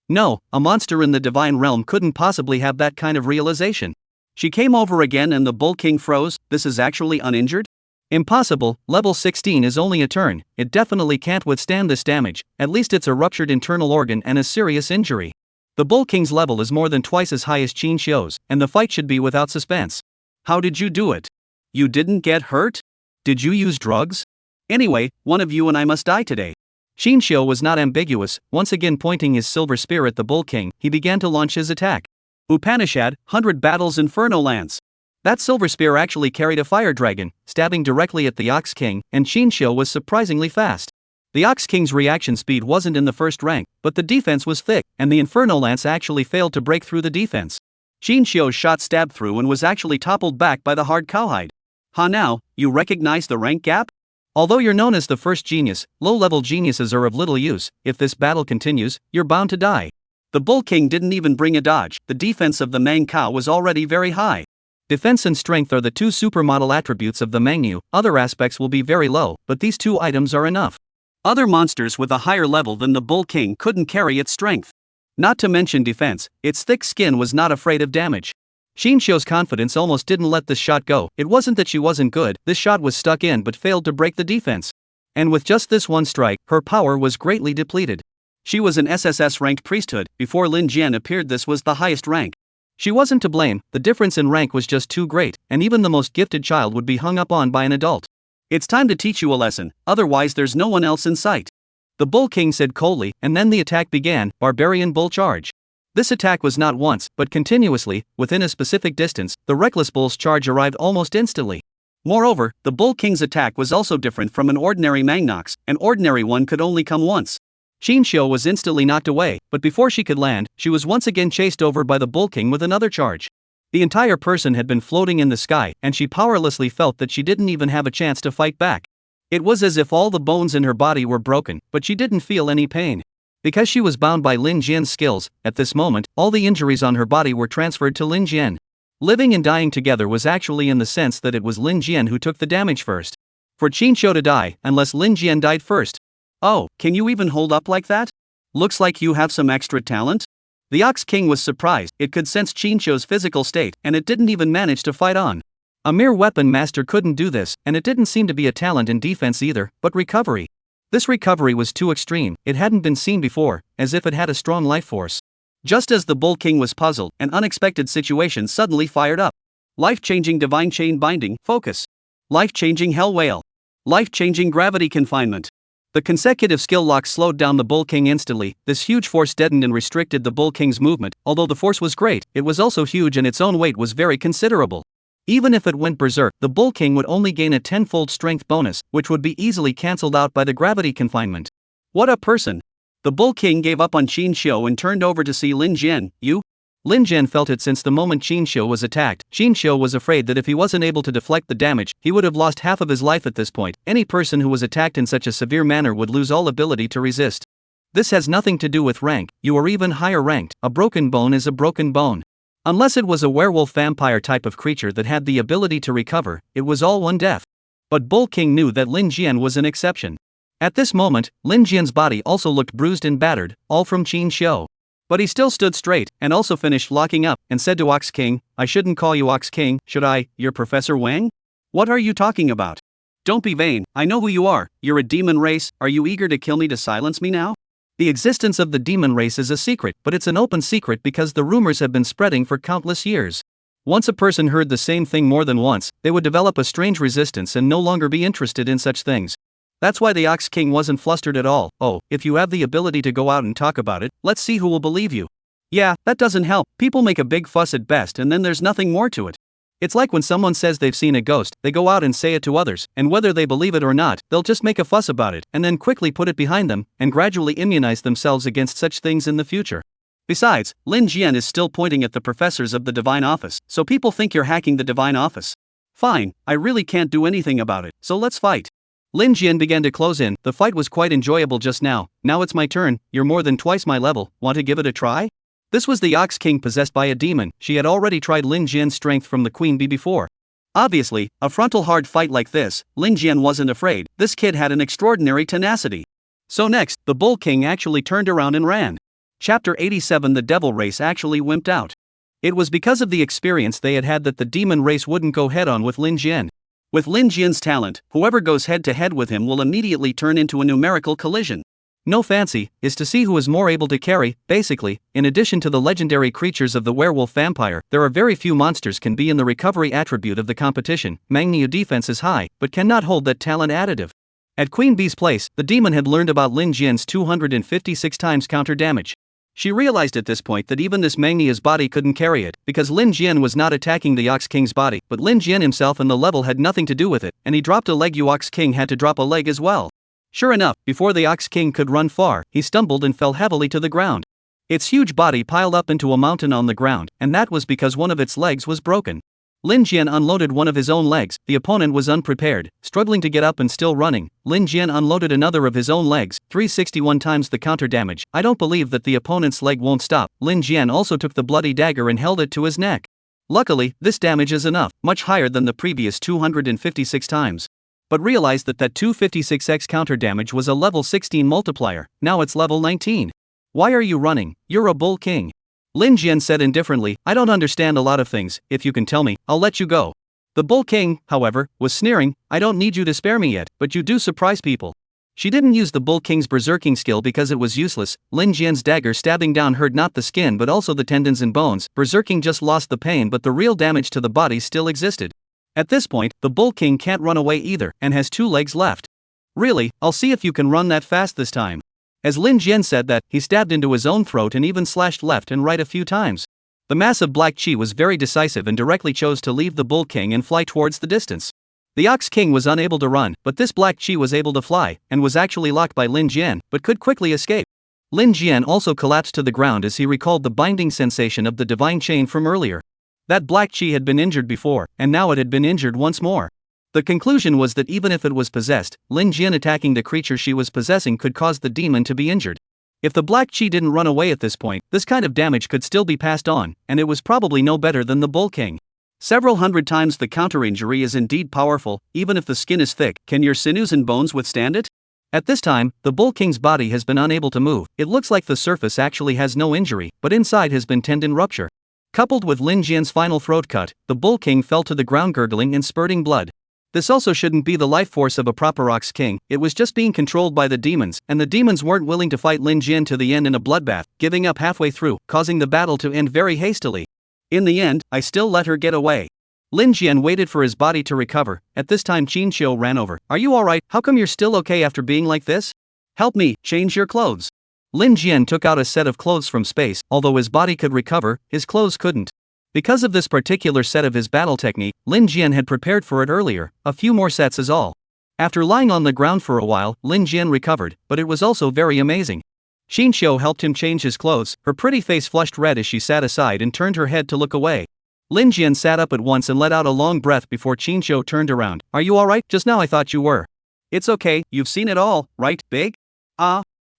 No, a monster in the divine realm couldn't possibly have that kind of realization. She came over again and the Bull King froze. This is actually uninjured? Impossible, level 16 is only a turn. It definitely can't withstand this damage. At least it's a ruptured internal organ and a serious injury. The Bull King's level is more than twice as high as Shinshio's, and the fight should be without suspense. How did you do it? You didn't get hurt? Did you use drugs? Anyway, one of you and I must die today. Shinshio was not ambiguous. Once again pointing his silver spear at the Bull King, he began to launch his attack. Upanishad, 100 Battles Inferno Lance. That silver spear actually carried a fire dragon, stabbing directly at the Ox King, and Shinshio was surprisingly fast. The Ox King's reaction speed wasn't in the first rank, but the defense was thick, and the Inferno Lance actually failed to break through the defense. Shinshio's shot stabbed through and was actually toppled back by the hard cowhide. Now, you recognize the rank gap? Although you're known as the first genius, low-level geniuses are of little use. If this battle continues, you're bound to die. The Bull King didn't even bring a dodge. The defense of the Mang Cow was already very high. Defense and strength are the two supermodel attributes of the Mangnu. Other aspects will be very low, but these two items are enough. Other monsters with a higher level than the Bull King couldn't carry its strength. Not to mention defense, its thick skin was not afraid of damage. Shinshio's confidence almost didn't let this shot go. It wasn't that she wasn't good, this shot was stuck in but failed to break the defense. And with just this one strike, her power was greatly depleted. She was an SSS ranked priesthood. Before Lin Jian appeared, this was the highest rank. She wasn't to blame, the difference in rank was just too great, and even the most gifted child would be hung up on by an adult. It's time to teach you a lesson, otherwise there's no one else in sight. The Bull King said coldly, and then the attack began. Barbarian Bull Charge. This attack was not once, but continuously. Within a specific distance, the Reckless Bull's charge arrived almost instantly. Moreover, the Bull King's attack was also different from an ordinary Mangnox. An ordinary one could only come once. Shinshio was instantly knocked away, but before she could land, she was once again chased over by the Bull King with another charge. The entire person had been floating in the sky, and she powerlessly felt that she didn't even have a chance to fight back. It was as if all the bones in her body were broken, but she didn't feel any pain. Because she was bound by Lin Jian's skills, at this moment, all the injuries on her body were transferred to Lin Jian. Living and dying together was actually in the sense that it was Lin Jian who took the damage first. For Shinshio to die, unless Lin Jian died first. Oh, can you even hold up like that? Looks like you have some extra talent? The Ox King was surprised. It could sense Shinshio's physical state, and it didn't even manage to fight on. A mere weapon master couldn't do this, and it didn't seem to be a talent in defense either, but recovery. This recovery was too extreme. It hadn't been seen before, as if it had a strong life force. Just as the Bull King was puzzled, an unexpected situation suddenly fired up. Life-changing divine chain binding, focus. Life-changing hell whale. Life-changing gravity confinement. The consecutive skill locks slowed down the Bull King instantly. This huge force deadened and restricted the Bull King's movement. Although the force was great, it was also huge and its own weight was very considerable. Even if it went berserk, the Bull King would only gain a 10-fold strength bonus, which would be easily cancelled out by the gravity confinement. What a person! The Bull King gave up on Shinshio and turned over to see Lin Jian. You? Lin Jian felt it since the moment Shinshio was attacked. Shinshio was afraid that if he wasn't able to deflect the damage, he would have lost half of his life at this point. Any person who was attacked in such a severe manner would lose all ability to resist. This has nothing to do with rank, you are even higher ranked, a broken bone is a broken bone. Unless it was a werewolf vampire type of creature that had the ability to recover, it was all one death. But Bull King knew that Lin Jian was an exception. At this moment, Lin Jian's body also looked bruised and battered, all from Qin Xiu. But he still stood straight, and also finished locking up, and said to Ox King, I shouldn't call you Ox King, should I, you're Professor Wang? What are you talking about? Don't be vain, I know who you are, you're a demon race, are you eager to kill me to silence me now? The existence of the demon race is a secret, but it's an open secret because the rumors have been spreading for countless years. Once a person heard the same thing more than once, they would develop a strange resistance and no longer be interested in such things. That's why the Ox King wasn't flustered at all. Oh, if you have the ability to go out and talk about it, let's see who will believe you. Yeah, that doesn't help, people make a big fuss at best and then there's nothing more to it. It's like when someone says they've seen a ghost, they go out and say it to others, and whether they believe it or not, they'll just make a fuss about it, and then quickly put it behind them, and gradually immunize themselves against such things in the future. Besides, Lin Jian is still pointing at the professors of the Divine Office, so people think you're hacking the Divine Office. Fine, I really can't do anything about it, so let's fight. Lin Jian began to close in, the fight was quite enjoyable just now it's my turn, you're more than twice my level, want to give it a try? This was the Ox King possessed by a demon, she had already tried Lin Jian's strength from the Queen Bee before. Obviously, a frontal hard fight like this, Lin Jian wasn't afraid, this kid had an extraordinary tenacity. So next, the Bull King actually turned around and ran. Chapter 87 The Devil Race actually wimped out. It was because of the experience they had had that the demon race wouldn't go head-on with Lin Jian. With Lin Jian's talent, whoever goes head-to-head with him will immediately turn into a numerical collision. No fancy, is to see who is more able to carry. Basically, in addition to the legendary creatures of the werewolf vampire, there are very few monsters can be in the recovery attribute of the competition. Manga defense is high, but cannot hold that talent additive. At Queen Bee's place, the demon had learned about Lin Jian's 256 times counter damage. She realized at this point that even this Manhwa's body couldn't carry it, because Lin Jian was not attacking the Ox King's body, but Lin Jian himself and the level had nothing to do with it, and he dropped a leg. Ox King had to drop a leg as well. Sure enough, before the Ox King could run far, he stumbled and fell heavily to the ground. Its huge body piled up into a mountain on the ground, and that was because one of its legs was broken. Lin Jian unloaded one of his own legs, the opponent was unprepared, struggling to get up and still running. Lin Jian unloaded another of his own legs, 361 times the counter damage. I don't believe that the opponent's leg won't stop. Lin Jian also took the bloody dagger and held it to his neck. Luckily, this damage is enough, much higher than the previous 256 times. But realize that 256x counter damage was a level 16 multiplier, now it's level 19. Why are you running? You're a Bull King. Lin Jian said indifferently, I don't understand a lot of things, if you can tell me, I'll let you go. The Bull King, however, was sneering, I don't need you to spare me yet, but you do surprise people. She didn't use the Bull King's berserking skill because it was useless. Lin Jian's dagger stabbing down hurt not the skin but also the tendons and bones. Berserking just lost the pain, but the real damage to the body still existed. At this point, the Bull King can't run away either, and has 2 legs left. Really, I'll see if you can run that fast this time. As Lin Jian said that, he stabbed into his own throat and even slashed left and right a few times. The massive black chi was very decisive and directly chose to leave the Bull King and fly towards the distance. The Ox King was unable to run, but this black chi was able to fly, and was actually locked by Lin Jian, but could quickly escape. Lin Jian also collapsed to the ground as he recalled the binding sensation of the divine chain from earlier. That black chi had been injured before, and now it had been injured once more. The conclusion was that even if it was possessed, Lin Jian attacking the creature she was possessing could cause the demon to be injured. If the black chi didn't run away at this point, this kind of damage could still be passed on, and it was probably no better than the Bull King. Several hundred times the counter injury is indeed powerful, even if the skin is thick. Can your sinews and bones withstand it? At this time, the Bull King's body has been unable to move. It looks like the surface actually has no injury, but inside has been tendon rupture. Coupled with Lin Jian's final throat cut, the Bull King fell to the ground gurgling and spurting blood. This also shouldn't be the life force of a proper Ox King, it was just being controlled by the demons, and the demons weren't willing to fight Lin Jian to the end in a bloodbath, giving up halfway through, causing the battle to end very hastily. In the end, I still let her get away. Lin Jian waited for his body to recover. At this time Qin Xiu ran over. Are you alright? How come you're still okay after being like this? Help me, change your clothes. Lin Jian took out a set of clothes from space. Although his body could recover, his clothes couldn't. Because of this particular set of his battle technique, Lin Jian had prepared for it earlier, a few more sets is all. After lying on the ground for a while, Lin Jian recovered, but it was also very amazing. Qin Xiu helped him change his clothes, her pretty face flushed red as she sat aside and turned her head to look away. Lin Jian sat up at once and let out a long breath before Qin Xiu turned around. Are you alright? Just now I thought you were. It's okay, you've seen it all, right, Big?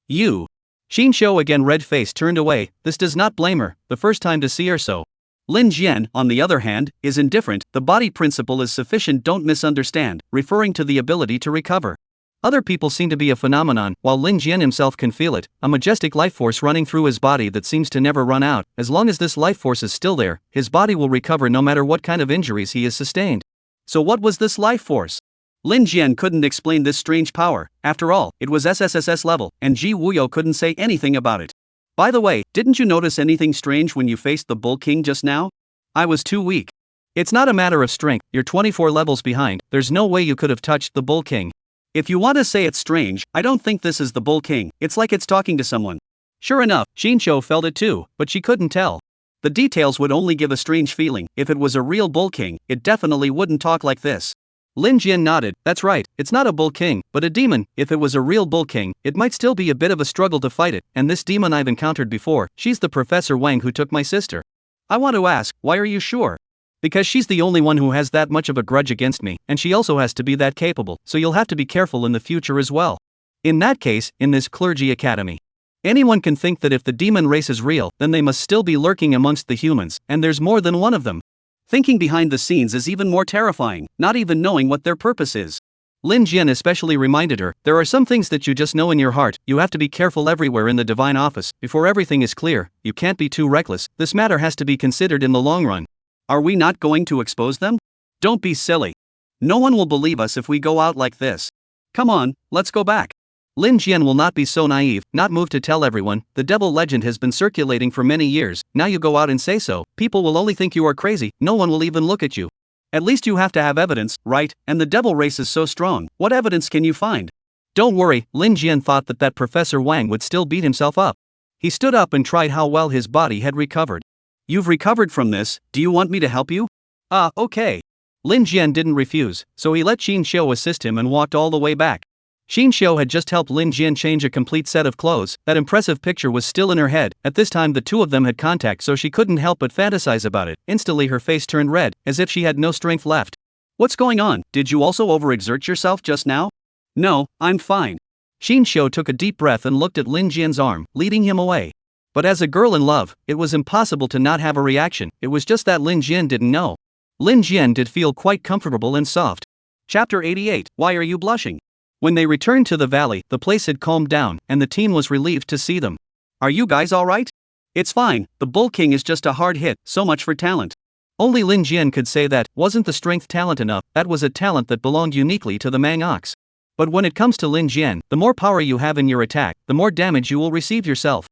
You. Xin Shou again red-faced turned away. This does not blame her, the first time to see her so. Lin Jian, on the other hand, is indifferent. The body principle is sufficient, don't misunderstand, referring to the ability to recover. Other people seem to be a phenomenon, while Lin Jian himself can feel it, a majestic life force running through his body that seems to never run out. As long as this life force is still there, his body will recover no matter what kind of injuries he has sustained. So what was this life force? Lin Jian couldn't explain this strange power. After all, it was SSSS level, and Ji Wuyo couldn't say anything about it. By the way, didn't you notice anything strange when you faced the Bull King just now? I was too weak. It's not a matter of strength, you're 24 levels behind, there's no way you could have touched the Bull King. If you want to say it's strange, I don't think this is the Bull King, it's like it's talking to someone. Sure enough, Xin Shou felt it too, but she couldn't tell. The details would only give a strange feeling. If it was a real Bull King, it definitely wouldn't talk like this. Lin Jian nodded. That's right, it's not a Bull King, but a demon. If it was a real Bull King, it might still be a bit of a struggle to fight it, and this demon I've encountered before, she's the Professor Wang who took my sister. I want to ask, why are you sure? Because she's the only one who has that much of a grudge against me, and she also has to be that capable, so you'll have to be careful in the future as well. In that case, in this clergy academy, anyone can think that if the demon race is real, then they must still be lurking amongst the humans, and there's more than one of them. Thinking behind the scenes is even more terrifying, not even knowing what their purpose is. Lin Jian especially reminded her, there are some things that you just know in your heart, you have to be careful everywhere in the divine office, before everything is clear, you can't be too reckless, this matter has to be considered in the long run. Are we not going to expose them? Don't be silly. No one will believe us if we go out like this. Come on, let's go back. Lin Jian will not be so naive, not moved to tell everyone, the devil legend has been circulating for many years, now you go out and say so, people will only think you are crazy, no one will even look at you. At least you have to have evidence, right? And the devil race is so strong, what evidence can you find? Don't worry, Lin Jian thought that Professor Wang would still beat himself up. He stood up and tried how well his body had recovered. You've recovered from this, do you want me to help you? Okay. Lin Jian didn't refuse, so he let Xin Shou assist him and walked all the way back. Xin Shou had just helped Lin Jian change a complete set of clothes, that impressive picture was still in her head, at this time the two of them had contact so she couldn't help but fantasize about it, instantly her face turned red, as if she had no strength left. What's going on, did you also overexert yourself just now? No, I'm fine. Xin Shou took a deep breath and looked at Lin Jian's arm, leading him away. But as a girl in love, it was impossible to not have a reaction, it was just that Lin Jian didn't know. Lin Jian did feel quite comfortable and soft. Chapter 88, Why Are You Blushing? When they returned to the valley, the place had calmed down, and the team was relieved to see them. Are you guys alright? It's fine, the Bull King is just a hard hit, so much for talent. Only Lin Jian could say that, wasn't the strength talent enough, that was a talent that belonged uniquely to the Mangox. But when it comes to Lin Jian, the more power you have in your attack, the more damage you will receive yourself.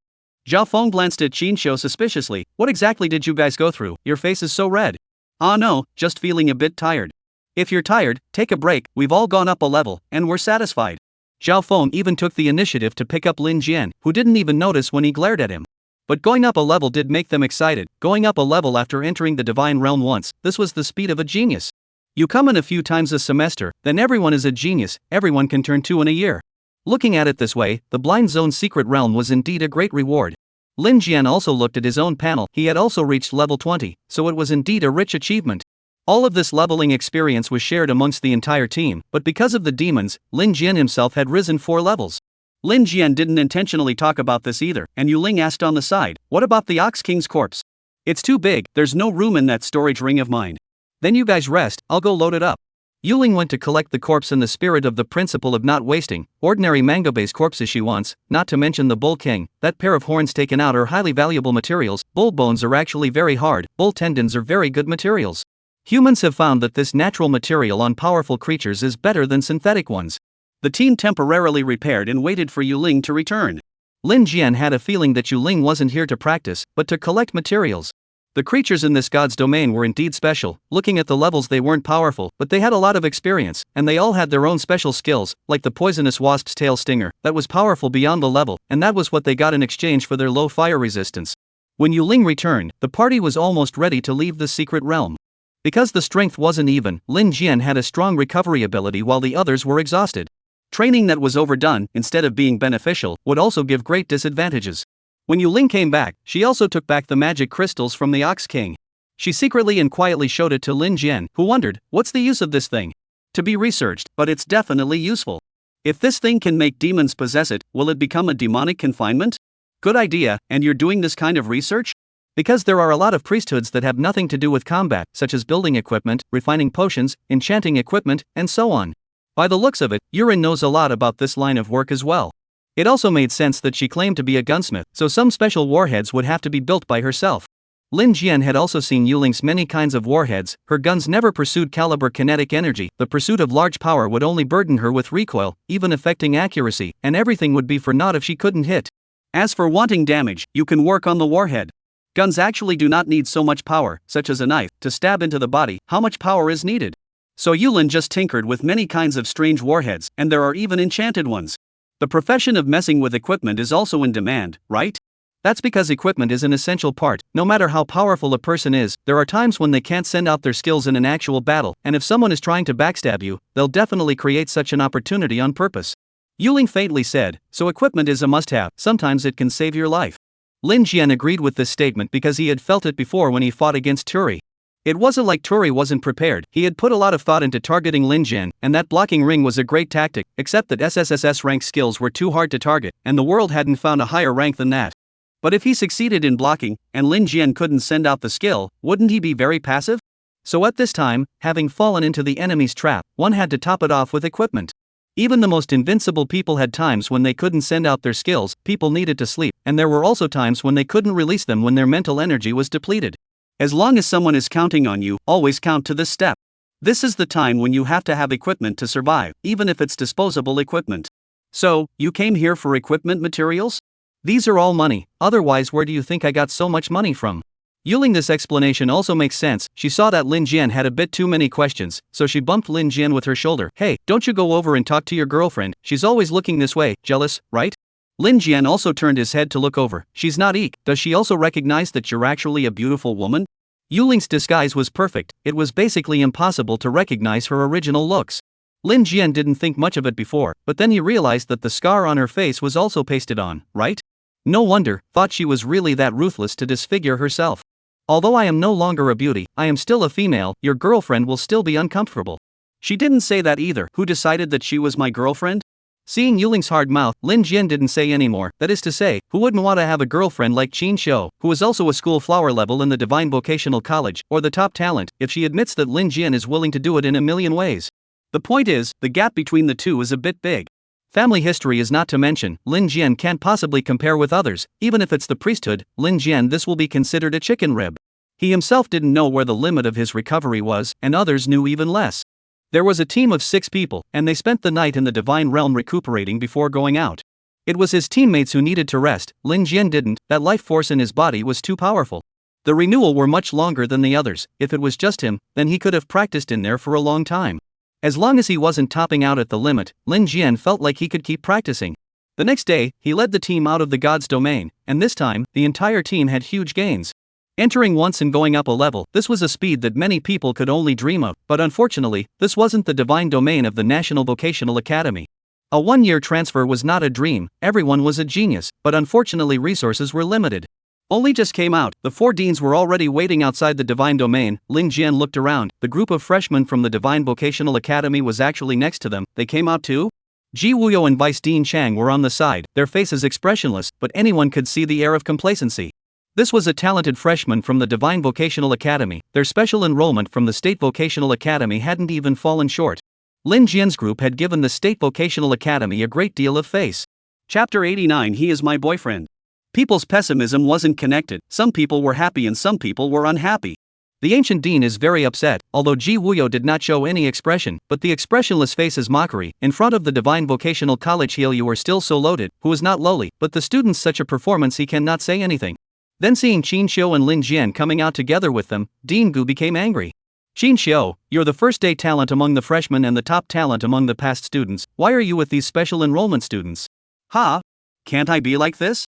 Zhao Feng glanced at Xin Shou suspiciously. What exactly did you guys go through? Your face is so red. No, just feeling a bit tired. If you're tired, take a break, we've all gone up a level, and we're satisfied. Zhao Feng even took the initiative to pick up Lin Jian, who didn't even notice when he glared at him. But going up a level did make them excited, going up a level after entering the divine realm once, this was the speed of a genius. You come in a few times a semester, then everyone is a genius, everyone can turn 2 in a year. Looking at it this way, the Blind Zone secret realm was indeed a great reward. Lin Jian also looked at his own panel, he had also reached level 20, so it was indeed a rich achievement. All of this leveling experience was shared amongst the entire team, but because of the demons, Lin Jian himself had risen 4 levels. Lin Jian didn't intentionally talk about this either, and Yu Ling asked on the side, what about the Ox King's corpse? It's too big, there's no room in that storage ring of mine. Then you guys rest, I'll go load it up. Yu Ling went to collect the corpse in the spirit of the principle of not wasting, ordinary manga-based corpses she wants, not to mention the Bull King, that pair of horns taken out are highly valuable materials, bull bones are actually very hard, bull tendons are very good materials. Humans have found that this natural material on powerful creatures is better than synthetic ones. The team temporarily repaired and waited for Yu Ling to return. Lin Jian had a feeling that Yu Ling wasn't here to practice, but to collect materials. The creatures in this god's domain were indeed special, looking at the levels they weren't powerful, but they had a lot of experience, and they all had their own special skills, like the poisonous wasp's tail stinger, that was powerful beyond the level, and that was what they got in exchange for their low fire resistance. When Yu Ling returned, the party was almost ready to leave the secret realm. Because the strength wasn't even, Lin Jian had a strong recovery ability while the others were exhausted. Training that was overdone, instead of being beneficial, would also give great disadvantages. When Yu Ling came back, she also took back the magic crystals from the Ox King. She secretly and quietly showed it to Lin Jian, who wondered, what's the use of this thing? To be researched, but it's definitely useful. If this thing can make demons possess it, will it become a demonic confinement? Good idea, and you're doing this kind of research? Because there are a lot of priesthoods that have nothing to do with combat, such as building equipment, refining potions, enchanting equipment, and so on. By the looks of it, Yurin knows a lot about this line of work as well. It also made sense that she claimed to be a gunsmith, so some special warheads would have to be built by herself. Lin Jian had also seen Yuling's many kinds of warheads. Her guns never pursued caliber kinetic energy. The pursuit of large power would only burden her with recoil, even affecting accuracy, and everything would be for naught if she couldn't hit. As for wanting damage, you can work on the warhead. Guns actually do not need so much power, such as a knife, to stab into the body. How much power is needed? So Yulin just tinkered with many kinds of strange warheads, and there are even enchanted ones. The profession of messing with equipment is also in demand, right? That's because equipment is an essential part. No matter how powerful a person is, there are times when they can't send out their skills in an actual battle, and if someone is trying to backstab you, they'll definitely create such an opportunity on purpose. Yuling faintly said, so equipment is a must-have. Sometimes it can save your life. Lin Jian agreed with this statement because he had felt it before when he fought against Turi. It wasn't like Turi wasn't prepared. He had put a lot of thought into targeting Lin Jian, and that blocking ring was a great tactic, except that SSSS rank skills were too hard to target, and the world hadn't found a higher rank than that. But if he succeeded in blocking, and Lin Jian couldn't send out the skill, wouldn't he be very passive? So at this time, having fallen into the enemy's trap, one had to top it off with equipment. Even the most invincible people had times when they couldn't send out their skills. People needed to sleep, and there were also times when they couldn't release them when their mental energy was depleted. As long as someone is counting on you, always count to this step. This is the time when you have to have equipment to survive, even if it's disposable equipment. So, you came here for equipment materials? These are all money, otherwise where do you think I got so much money from? Yuling, this explanation also makes sense. She saw that Lin Jian had a bit too many questions, so she bumped Lin Jian with her shoulder. Hey, don't you go over and talk to your girlfriend, she's always looking this way, jealous, right? Lin Jian also turned his head to look over. She's not eek, does she also recognize that you're actually a beautiful woman? Yuling's disguise was perfect, it was basically impossible to recognize her original looks. Lin Jian didn't think much of it before, but then he realized that the scar on her face was also pasted on, right? No wonder, thought she was really that ruthless to disfigure herself. Although I am no longer a beauty, I am still a female, your girlfriend will still be uncomfortable. She didn't say that either. Who decided that she was my girlfriend? Seeing Yuling's hard mouth, Lin Jian didn't say anymore. That is to say, who wouldn't want to have a girlfriend like Qin Xiu, who is also a school flower level in the Divine Vocational College, or the top talent, if she admits that Lin Jian is willing to do it in a million ways. The point is, the gap between the two is a bit big. Family history is not to mention. Lin Jian can't possibly compare with others. Even if it's the priesthood, Lin Jian, this will be considered a chicken rib. He himself didn't know where the limit of his recovery was, and others knew even less. There was a team of 6 people, and they spent the night in the divine realm recuperating before going out. It was his teammates who needed to rest. Lin Jian didn't. That life force in his body was too powerful. The renewal were much longer than the others. If it was just him, then he could have practiced in there for a long time. As long as he wasn't topping out at the limit, Lin Jian felt like he could keep practicing. The next day, he led the team out of the god's domain, and this time, the entire team had huge gains. Entering once and going up a level, this was a speed that many people could only dream of, but unfortunately, this wasn't the divine domain of the National Vocational Academy. A 1-year transfer was not a dream, everyone was a genius, but unfortunately resources were limited. Only just came out, the 4 deans were already waiting outside the divine domain. Lin Jian looked around, the group of freshmen from the Divine Vocational Academy was actually next to them. They came out too? Ji Wuyo and Vice Dean Chang were on the side, their faces expressionless, but anyone could see the air of complacency. This was a talented freshman from the Divine Vocational Academy. Their special enrollment from the State Vocational Academy hadn't even fallen short. Lin Jian's group had given the State Vocational Academy a great deal of face. Chapter 89. He is my boyfriend. People's pessimism wasn't connected. Some people were happy and some people were unhappy. The ancient dean is very upset, although Ji Wuyo did not show any expression, but the expressionless face is mockery. In front of the Divine Vocational College, you are still so loaded, who is not lowly, but the students such a performance he cannot say anything. Then seeing Qin Xiu and Lin Jian coming out together with them, Dean Gu became angry. Qin Xiu, you're the first day talent among the freshmen and the top talent among the past students. Why are you with these special enrollment students? Ha? Can't I be like this?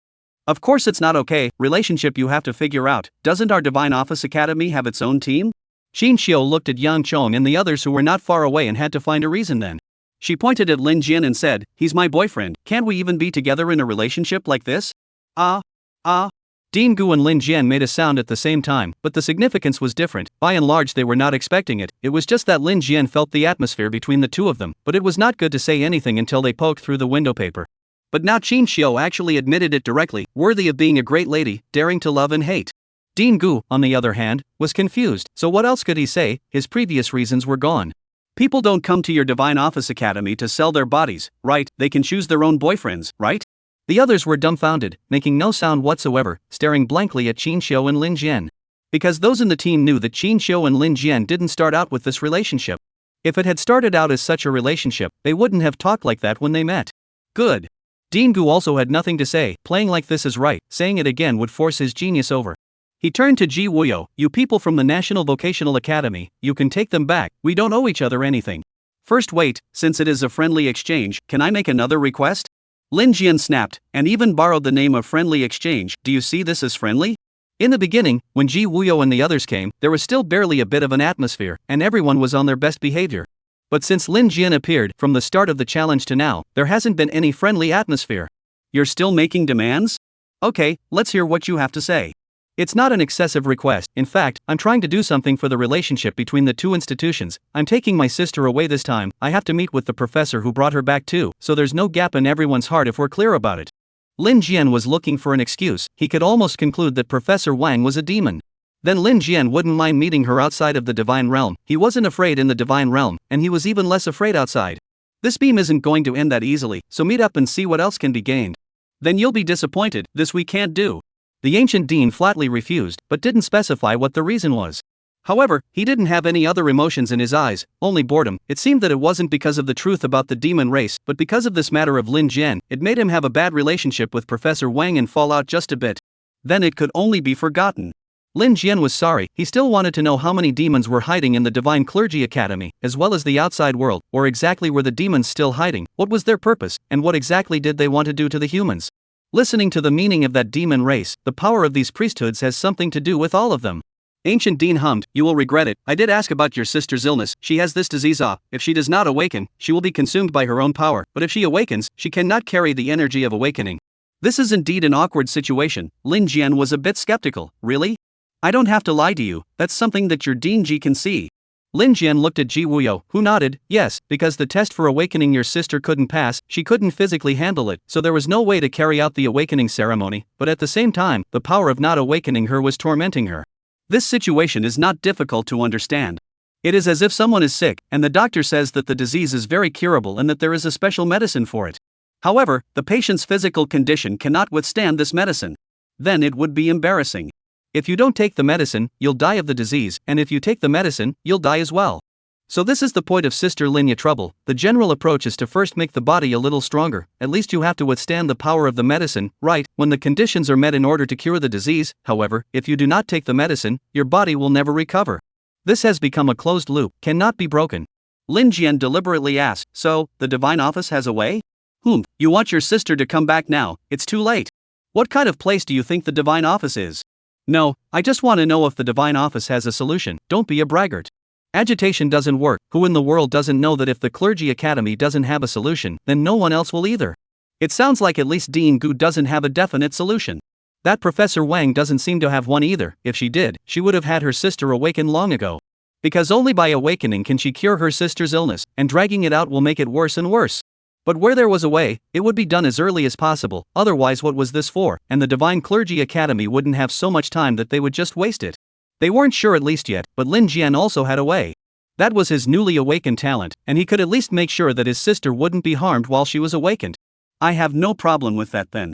Of course it's not okay. Relationship you have to figure out. Doesn't our Divine Office Academy have its own team? Qin Xiu looked at Yang Chong and the others who were not far away and had to find a reason then. She pointed at Lin Jian and said, he's my boyfriend, can't we even be together in a relationship like this? Dean Gu and Lin Jian made a sound at the same time, but the significance was different. By and large they were not expecting it. It was just that Lin Jian felt the atmosphere between the two of them, but it was not good to say anything until they poked through the window paper. But now Qin Xiu actually admitted it directly, worthy of being a great lady, daring to love and hate. Dean Gu, on the other hand, was confused, so what else could he say? His previous reasons were gone. People don't come to your Divine Office Academy to sell their bodies, right? They can choose their own boyfriends, right? The others were dumbfounded, making no sound whatsoever, staring blankly at Qin Xiu and Lin Jian. Because those in the team knew that Qin Xiu and Lin Jian didn't start out with this relationship. If it had started out as such a relationship, they wouldn't have talked like that when they met. Good. Dean Gu also had nothing to say, playing like this is right, saying it again would force his genius over. He turned to Ji Wuyo, you people from the National Vocational Academy, you can take them back, we don't owe each other anything. First wait, since it is a friendly exchange, can I make another request? Lin Jian snapped, and even borrowed the name of friendly exchange, do you see this as friendly? In the beginning, when Ji Wuyo and the others came, there was still barely a bit of an atmosphere, and everyone was on their best behavior. But since Lin Jian appeared, from the start of the challenge to now, there hasn't been any friendly atmosphere. You're still making demands? Okay, let's hear what you have to say. It's not an excessive request, in fact, I'm trying to do something for the relationship between the two institutions. I'm taking my sister away this time, I have to meet with the professor who brought her back too, so there's no gap in everyone's heart if we're clear about it. Lin Jian was looking for an excuse, he could almost conclude that Professor Wang was a demon. Then Lin Jian wouldn't mind meeting her outside of the divine realm, he wasn't afraid in the divine realm, and he was even less afraid outside. This beam isn't going to end that easily, so meet up and see what else can be gained. Then you'll be disappointed, this we can't do. The ancient dean flatly refused, but didn't specify what the reason was. However, he didn't have any other emotions in his eyes, only boredom. It seemed that it wasn't because of the truth about the demon race, but because of this matter of Lin Jian. It made him have a bad relationship with Professor Wang and fall out just a bit. Then it could only be forgotten. Lin Jian was sorry, he still wanted to know how many demons were hiding in the Divine Clergy Academy, as well as the outside world, or exactly were the demons still hiding, what was their purpose, and what exactly did they want to do to the humans? Listening to the meaning of that demon race, the power of these priesthoods has something to do with all of them. Ancient Dean hummed, you will regret it, I did ask about your sister's illness, she has this disease if she does not awaken, she will be consumed by her own power, but if she awakens, she cannot carry the energy of awakening. This is indeed an awkward situation. Lin Jian was a bit skeptical, really? I don't have to lie to you, that's something that your Dean Ji can see. Lin Jian looked at Ji Wuyo, who nodded, yes, because the test for awakening your sister couldn't pass, she couldn't physically handle it, so there was no way to carry out the awakening ceremony, but at the same time, the power of not awakening her was tormenting her. This situation is not difficult to understand. It is as if someone is sick, and the doctor says that the disease is very curable and that there is a special medicine for it. However, the patient's physical condition cannot withstand this medicine. Then it would be embarrassing. If you don't take the medicine, you'll die of the disease, and if you take the medicine, you'll die as well. So this is the point of Sister Linya trouble. The general approach is to first make the body a little stronger, at least you have to withstand the power of the medicine, right, when the conditions are met in order to cure the disease. However, if you do not take the medicine, your body will never recover. This has become a closed loop, cannot be broken. Lin Jian deliberately asked, so, the divine office has a way? You want your sister to come back now, it's too late. What kind of place do you think the divine office is? No, I just want to know if the divine office has a solution, don't be a braggart. Agitation doesn't work, who in the world doesn't know that if the clergy academy doesn't have a solution, then no one else will either. It sounds like at least Dean Gu doesn't have a definite solution. That Professor Wang doesn't seem to have one either, if she did, she would have had her sister awaken long ago. Because only by awakening can she cure her sister's illness, and dragging it out will make it worse and worse. But where there was a way, it would be done as early as possible, otherwise what was this for, and the Divine Clergy Academy wouldn't have so much time that they would just waste it. They weren't sure at least yet, but Lin Jian also had a way. That was his newly awakened talent, and he could at least make sure that his sister wouldn't be harmed while she was awakened. I have no problem with that then.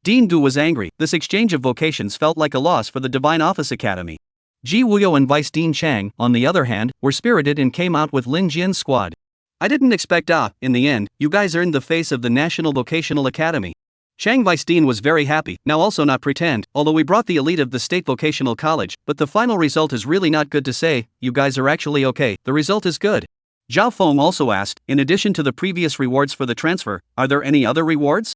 Dean Gu was angry, this exchange of vocations felt like a loss for the Divine Office Academy. Ji Wuyo and Vice Dean Chang, on the other hand, were spirited and came out with Lin Jian's squad. I didn't expect in the end, you guys earned the face of the National Vocational Academy. Chang Vice Dean was very happy, now also not pretend, although we brought the elite of the State Vocational College, but the final result is really not good to say, you guys are actually okay, the result is good. Zhao Feng also asked, in addition to the previous rewards for the transfer, are there any other rewards?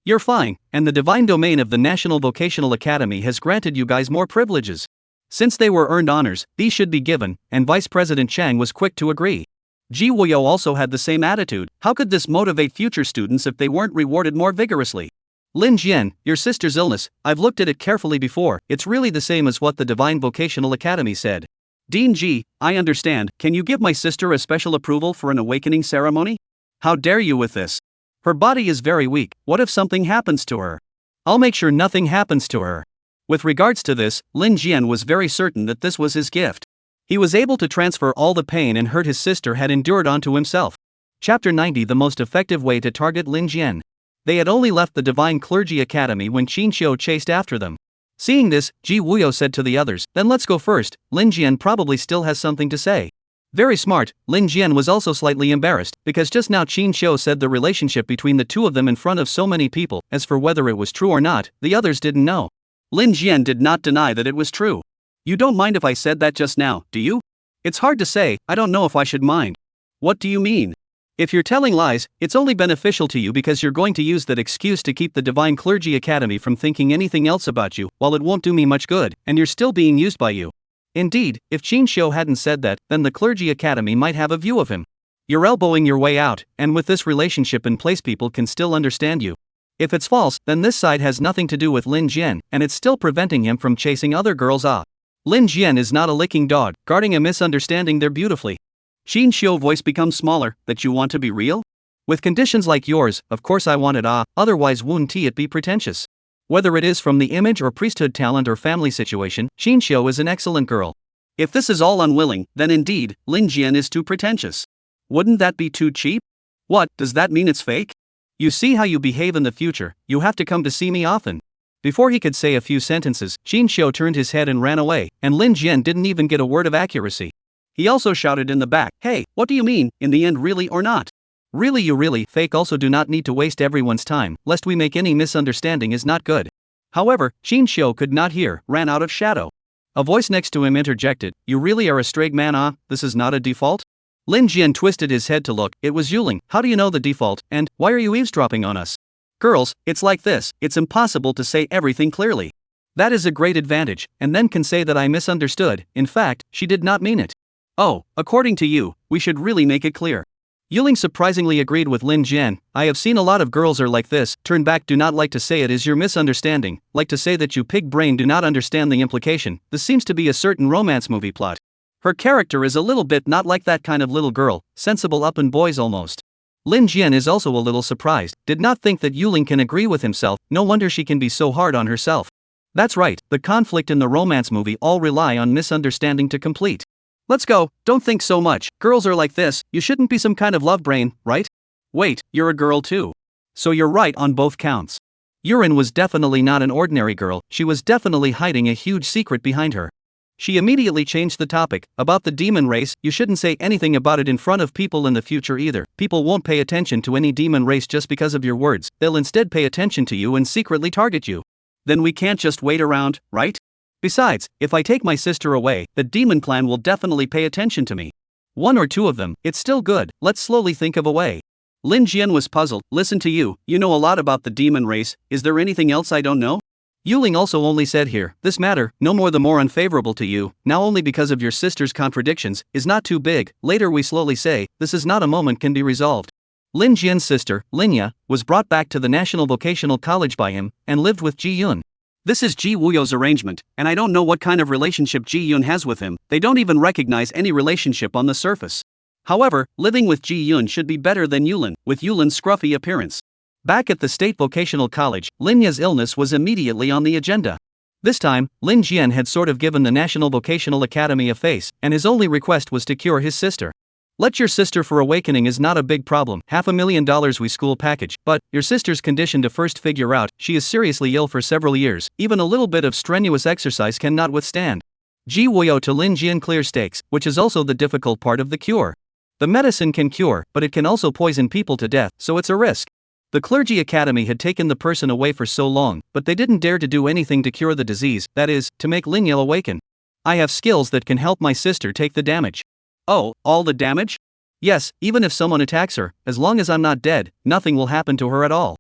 You're fine, and the divine domain of the National Vocational Academy has granted you guys more privileges. Since they were earned honors, these should be given, and Vice President Chang was quick to agree. Ji Wuyo also had the same attitude, how could this motivate future students if they weren't rewarded more vigorously? Lin Jian, your sister's illness, I've looked at it carefully before, it's really the same as what the Divine Vocational Academy said. Dean Ji, I understand, can you give my sister a special approval for an awakening ceremony? How dare you with this? Her body is very weak, what if something happens to her? I'll make sure nothing happens to her. With regards to this, Lin Jian was very certain that this was his gift. He was able to transfer all the pain and hurt his sister had endured onto himself. Chapter 90 The most effective way to target Lin Jian. They had only left the Divine Clergy Academy when Qin Xiu chased after them. Seeing this, Ji Wuyo said to the others, "Then let's go first, Lin Jian probably still has something to say." Very smart, Lin Jian was also slightly embarrassed, because just now Qin Xiu said the relationship between the two of them in front of so many people. As for whether it was true or not, the others didn't know. Lin Jian did not deny that it was true. "You don't mind if I said that just now, do you?" "It's hard to say, I don't know if I should mind." "What do you mean?" "If you're telling lies, it's only beneficial to you because you're going to use that excuse to keep the Divine Clergy Academy from thinking anything else about you, while it won't do me much good, and you're still being used by you." Indeed, if Qin Xiu hadn't said that, then the Clergy Academy might have a view of him. You're elbowing your way out, and with this relationship in place people can still understand you. If it's false, then this side has nothing to do with Lin Jian, and it's still preventing him from chasing other girls off. Lin Jian is not a licking dog, guarding a misunderstanding there beautifully. Qin Xiu's voice becomes smaller. "That you want to be real? With conditions like yours, of course I want it, otherwise wouldn't it be pretentious?" Whether it is from the image or priesthood talent or family situation, Qin Xiu is an excellent girl. If this is all unwilling, then indeed, Lin Jian is too pretentious. Wouldn't that be too cheap? What, does that mean it's fake? "You see how you behave in the future, you have to come to see me often." Before he could say a few sentences, Qin Xiu turned his head and ran away, and Lin Jian didn't even get a word of accuracy. He also shouted in the back, "Hey, what do you mean, in the end really or not? Really you really fake also do not need to waste everyone's time, lest we make any misunderstanding is not good." However, Qin Xiu could not hear, ran out of shadow. A voice next to him interjected, "You really are a straight man, this is not a default?" Lin Jian twisted his head to look, it was Yuling. "How do you know the default, and why are you eavesdropping on us?" "Girls, it's like this, it's impossible to say everything clearly. That is a great advantage, and then can say that I misunderstood, in fact, she did not mean it. Oh, according to you, we should really make it clear." Yuling surprisingly agreed with Lin Jian. "I have seen a lot of girls are like this, turn back do not like to say it is your misunderstanding, like to say that you pig brain do not understand the implication. This seems to be a certain romance movie plot. Her character is a little bit not like that kind of little girl, sensible up and boys almost." Lin Jian is also a little surprised, did not think that Yuling can agree with himself, no wonder she can be so hard on herself. That's right, the conflict in the romance movie all rely on misunderstanding to complete. "Let's go, don't think so much, girls are like this, you shouldn't be some kind of love brain, right? Wait, you're a girl too. So you're right on both counts." Yurin was definitely not an ordinary girl, she was definitely hiding a huge secret behind her. She immediately changed the topic, "About the demon race, you shouldn't say anything about it in front of people in the future either. People won't pay attention to any demon race just because of your words, they'll instead pay attention to you and secretly target you. Then we can't just wait around, right? Besides, if I take my sister away, the demon clan will definitely pay attention to me. One or two of them, it's still good, let's slowly think of a way." Lin Jian was puzzled. "Listen to you, you know a lot about the demon race, is there anything else I don't know?" Yuling also only said here, "This matter, no more the more unfavorable to you, now only because of your sister's contradictions, is not too big, later we slowly say, this is not a moment can be resolved." Lin Jian's sister, Linya, was brought back to the National Vocational College by him, and lived with Ji Yun. This is Ji Wuyo's arrangement, and I don't know what kind of relationship Ji Yun has with him, they don't even recognize any relationship on the surface. However, living with Ji Yun should be better than Yulin, with Yulin's scruffy appearance. Back at the State Vocational College, Linya's illness was immediately on the agenda. This time, Lin Jian had sort of given the National Vocational Academy a face, and his only request was to cure his sister. "Let your sister for awakening is not a big problem, $500,000 we school package, but your sister's condition to first figure out, she is seriously ill for several years, even a little bit of strenuous exercise cannot withstand." Ji Wuyo to Lin Jian clear stakes, which is also the difficult part of the cure. The medicine can cure, but it can also poison people to death, so it's a risk. The Clergy Academy had taken the person away for so long, but they didn't dare to do anything to cure the disease, that is, to make Linya awaken. "I have skills that can help my sister take the damage." "Oh, all the damage?" "Yes, even if someone attacks her, as long as I'm not dead, nothing will happen to her at all."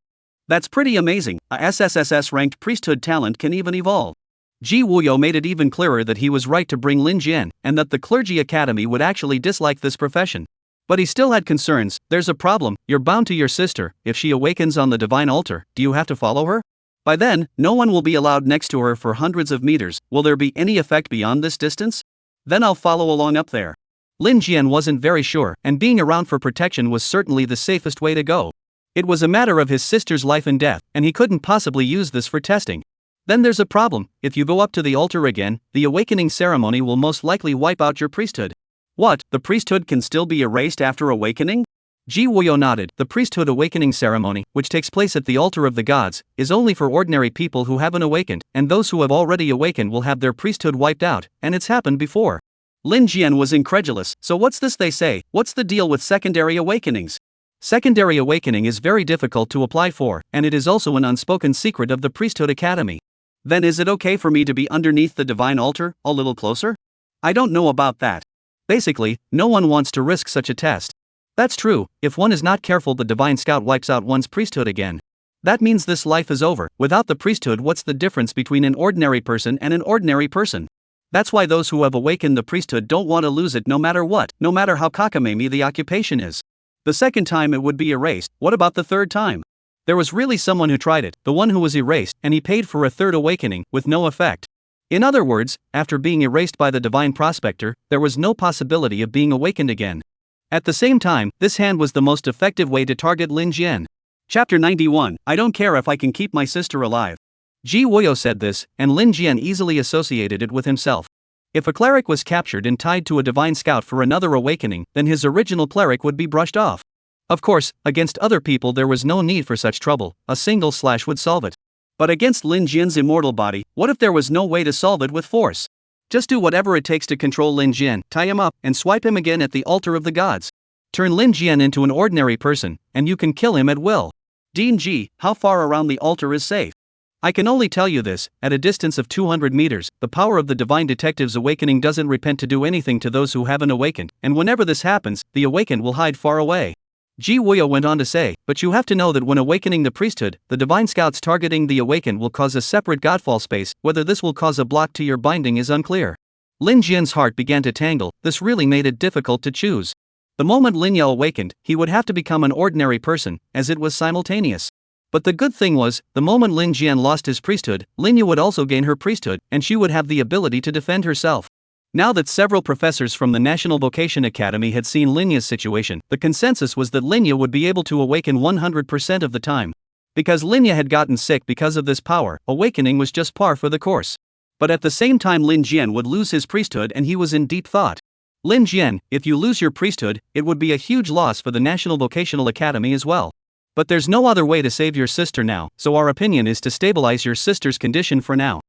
"That's pretty amazing, a SSSS-ranked priesthood talent can even evolve." Ji Wuyo made it even clearer that he was right to bring Lin Jian, and that the Clergy Academy would actually dislike this profession. But he still had concerns. "There's a problem, you're bound to your sister, if she awakens on the divine altar, do you have to follow her? By then, no one will be allowed next to her for hundreds of meters, will there be any effect beyond this distance? Then I'll follow along up there." Lin Jian wasn't very sure, and being around for protection was certainly the safest way to go. It was a matter of his sister's life and death, and he couldn't possibly use this for testing. Then there's a problem: if you go up to the altar again, the awakening ceremony will most likely wipe out your priesthood. What, the priesthood can still be erased after awakening? Ji Woyo nodded. The priesthood awakening ceremony, which takes place at the altar of the gods, is only for ordinary people who haven't awakened, and those who have already awakened will have their priesthood wiped out, and it's happened before. Lin Jian was incredulous. So what's this they say? What's the deal with secondary awakenings? Secondary awakening is very difficult to apply for, and it is also an unspoken secret of the priesthood academy. Then is it okay for me to be underneath the divine altar, a little closer? I don't know about that. Basically, no one wants to risk such a test. That's true. If one is not careful, the divine scout wipes out one's priesthood again. That means this life is over. Without the priesthood, what's the difference between an ordinary person and an ordinary person? That's why those who have awakened the priesthood don't want to lose it no matter what, no matter how cockamamie the occupation is. The second time it would be erased. What about the third time? There was really someone who tried it, the one who was erased, and he paid for a third awakening, with no effect. In other words, after being erased by the divine prospector, there was no possibility of being awakened again. At the same time, this hand was the most effective way to target Lin Jian. Chapter 91. I don't care if I can keep my sister alive. Ji Woyo said this, and Lin Jian easily associated it with himself. If a cleric was captured and tied to a divine scout for another awakening, then his original cleric would be brushed off. Of course, against other people there was no need for such trouble, a single slash would solve it. But against Lin Jian's immortal body, what if there was no way to solve it with force? Just do whatever it takes to control Lin Jian, tie him up, and swipe him again at the altar of the gods. Turn Lin Jian into an ordinary person, and you can kill him at will. Dean Ji, how far around the altar is safe? I can only tell you this: at a distance of 200 meters, the power of the divine detective's awakening doesn't repent to do anything to those who haven't awakened, and whenever this happens, the awakened will hide far away. Ji Wuyo went on to say, but you have to know that when awakening the priesthood, the divine scouts targeting the awakened will cause a separate godfall space. Whether this will cause a block to your binding is unclear. Lin Jian's heart began to tangle. This really made it difficult to choose. The moment Lin Yao awakened, he would have to become an ordinary person, as it was simultaneous. But the good thing was, the moment Lin Jian lost his priesthood, Lin Yao would also gain her priesthood, and she would have the ability to defend herself. Now that several professors from the National Vocation Academy had seen Lin Yao's situation, the consensus was that Lin Yao would be able to awaken 100% of the time. Because Lin Yao had gotten sick because of this power, awakening was just par for the course. But at the same time, Lin Jian would lose his priesthood, and he was in deep thought. Lin Jian, if you lose your priesthood, it would be a huge loss for the National Vocational Academy as well. But there's no other way to save your sister now, so our opinion is to stabilize your sister's condition for now.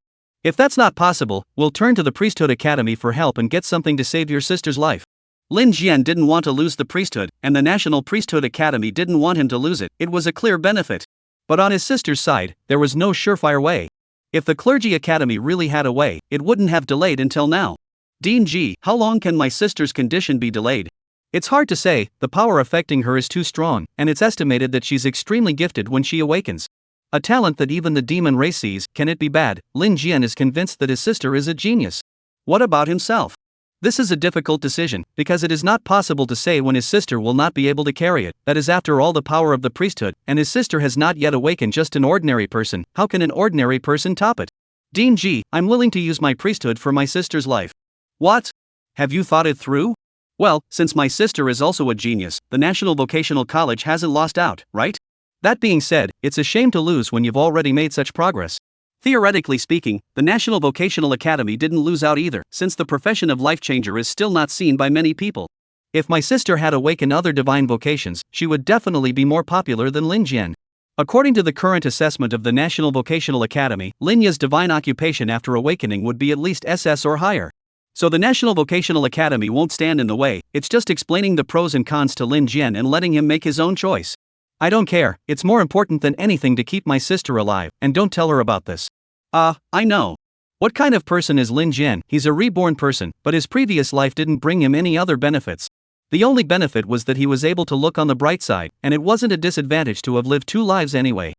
If that's not possible, we'll turn to the Priesthood Academy for help and get something to save your sister's life. Lin Jian didn't want to lose the priesthood, and the National Priesthood Academy didn't want him to lose it. It was a clear benefit. But on his sister's side, there was no surefire way. If the Clergy Academy really had a way, it wouldn't have delayed until now. Dean Ji, how long can my sister's condition be delayed? It's hard to say. The power affecting her is too strong, and it's estimated that she's extremely gifted when she awakens. A talent that even the demon race sees. Can it be bad? Lin Jian is convinced that his sister is a genius. What about himself? This is a difficult decision, because it is not possible to say when his sister will not be able to carry it. That is after all the power of the priesthood, and his sister has not yet awakened. Just an ordinary person. How can an ordinary person top it? Dean Ji, I'm willing to use my priesthood for my sister's life. What? Have you thought it through? Well, since my sister is also a genius, the National Vocational College hasn't lost out, right? That being said, it's a shame to lose when you've already made such progress. Theoretically speaking, the National Vocational Academy didn't lose out either, since the profession of life changer is still not seen by many people. If my sister had awakened other divine vocations, she would definitely be more popular than Lin Jian. According to the current assessment of the National Vocational Academy, Lin Yao's divine occupation after awakening would be at least SS or higher. So the National Vocational Academy won't stand in the way. It's just explaining the pros and cons to Lin Jian and letting him make his own choice. I don't care. It's more important than anything to keep my sister alive, and don't tell her about this. I know. What kind of person is Lin Jian? He's a reborn person, but his previous life didn't bring him any other benefits. The only benefit was that he was able to look on the bright side, and it wasn't a disadvantage to have lived 2 lives anyway.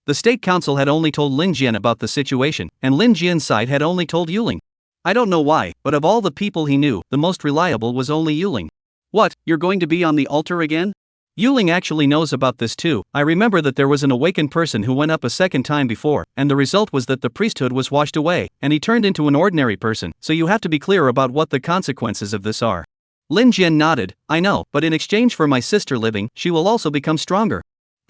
The State Council had only told Lin Jian about the situation, and Lin Jian's side had only told Yuling. I don't know why, but of all the people he knew, the most reliable was only Yuling. What, you're going to be on the altar again? Yuling actually knows about this too. I remember that there was an awakened person who went up a second time before, and the result was that the priesthood was washed away, and he turned into an ordinary person, so you have to be clear about what the consequences of this are. Lin Jian nodded. I know, but in exchange for my sister living, she will also become stronger.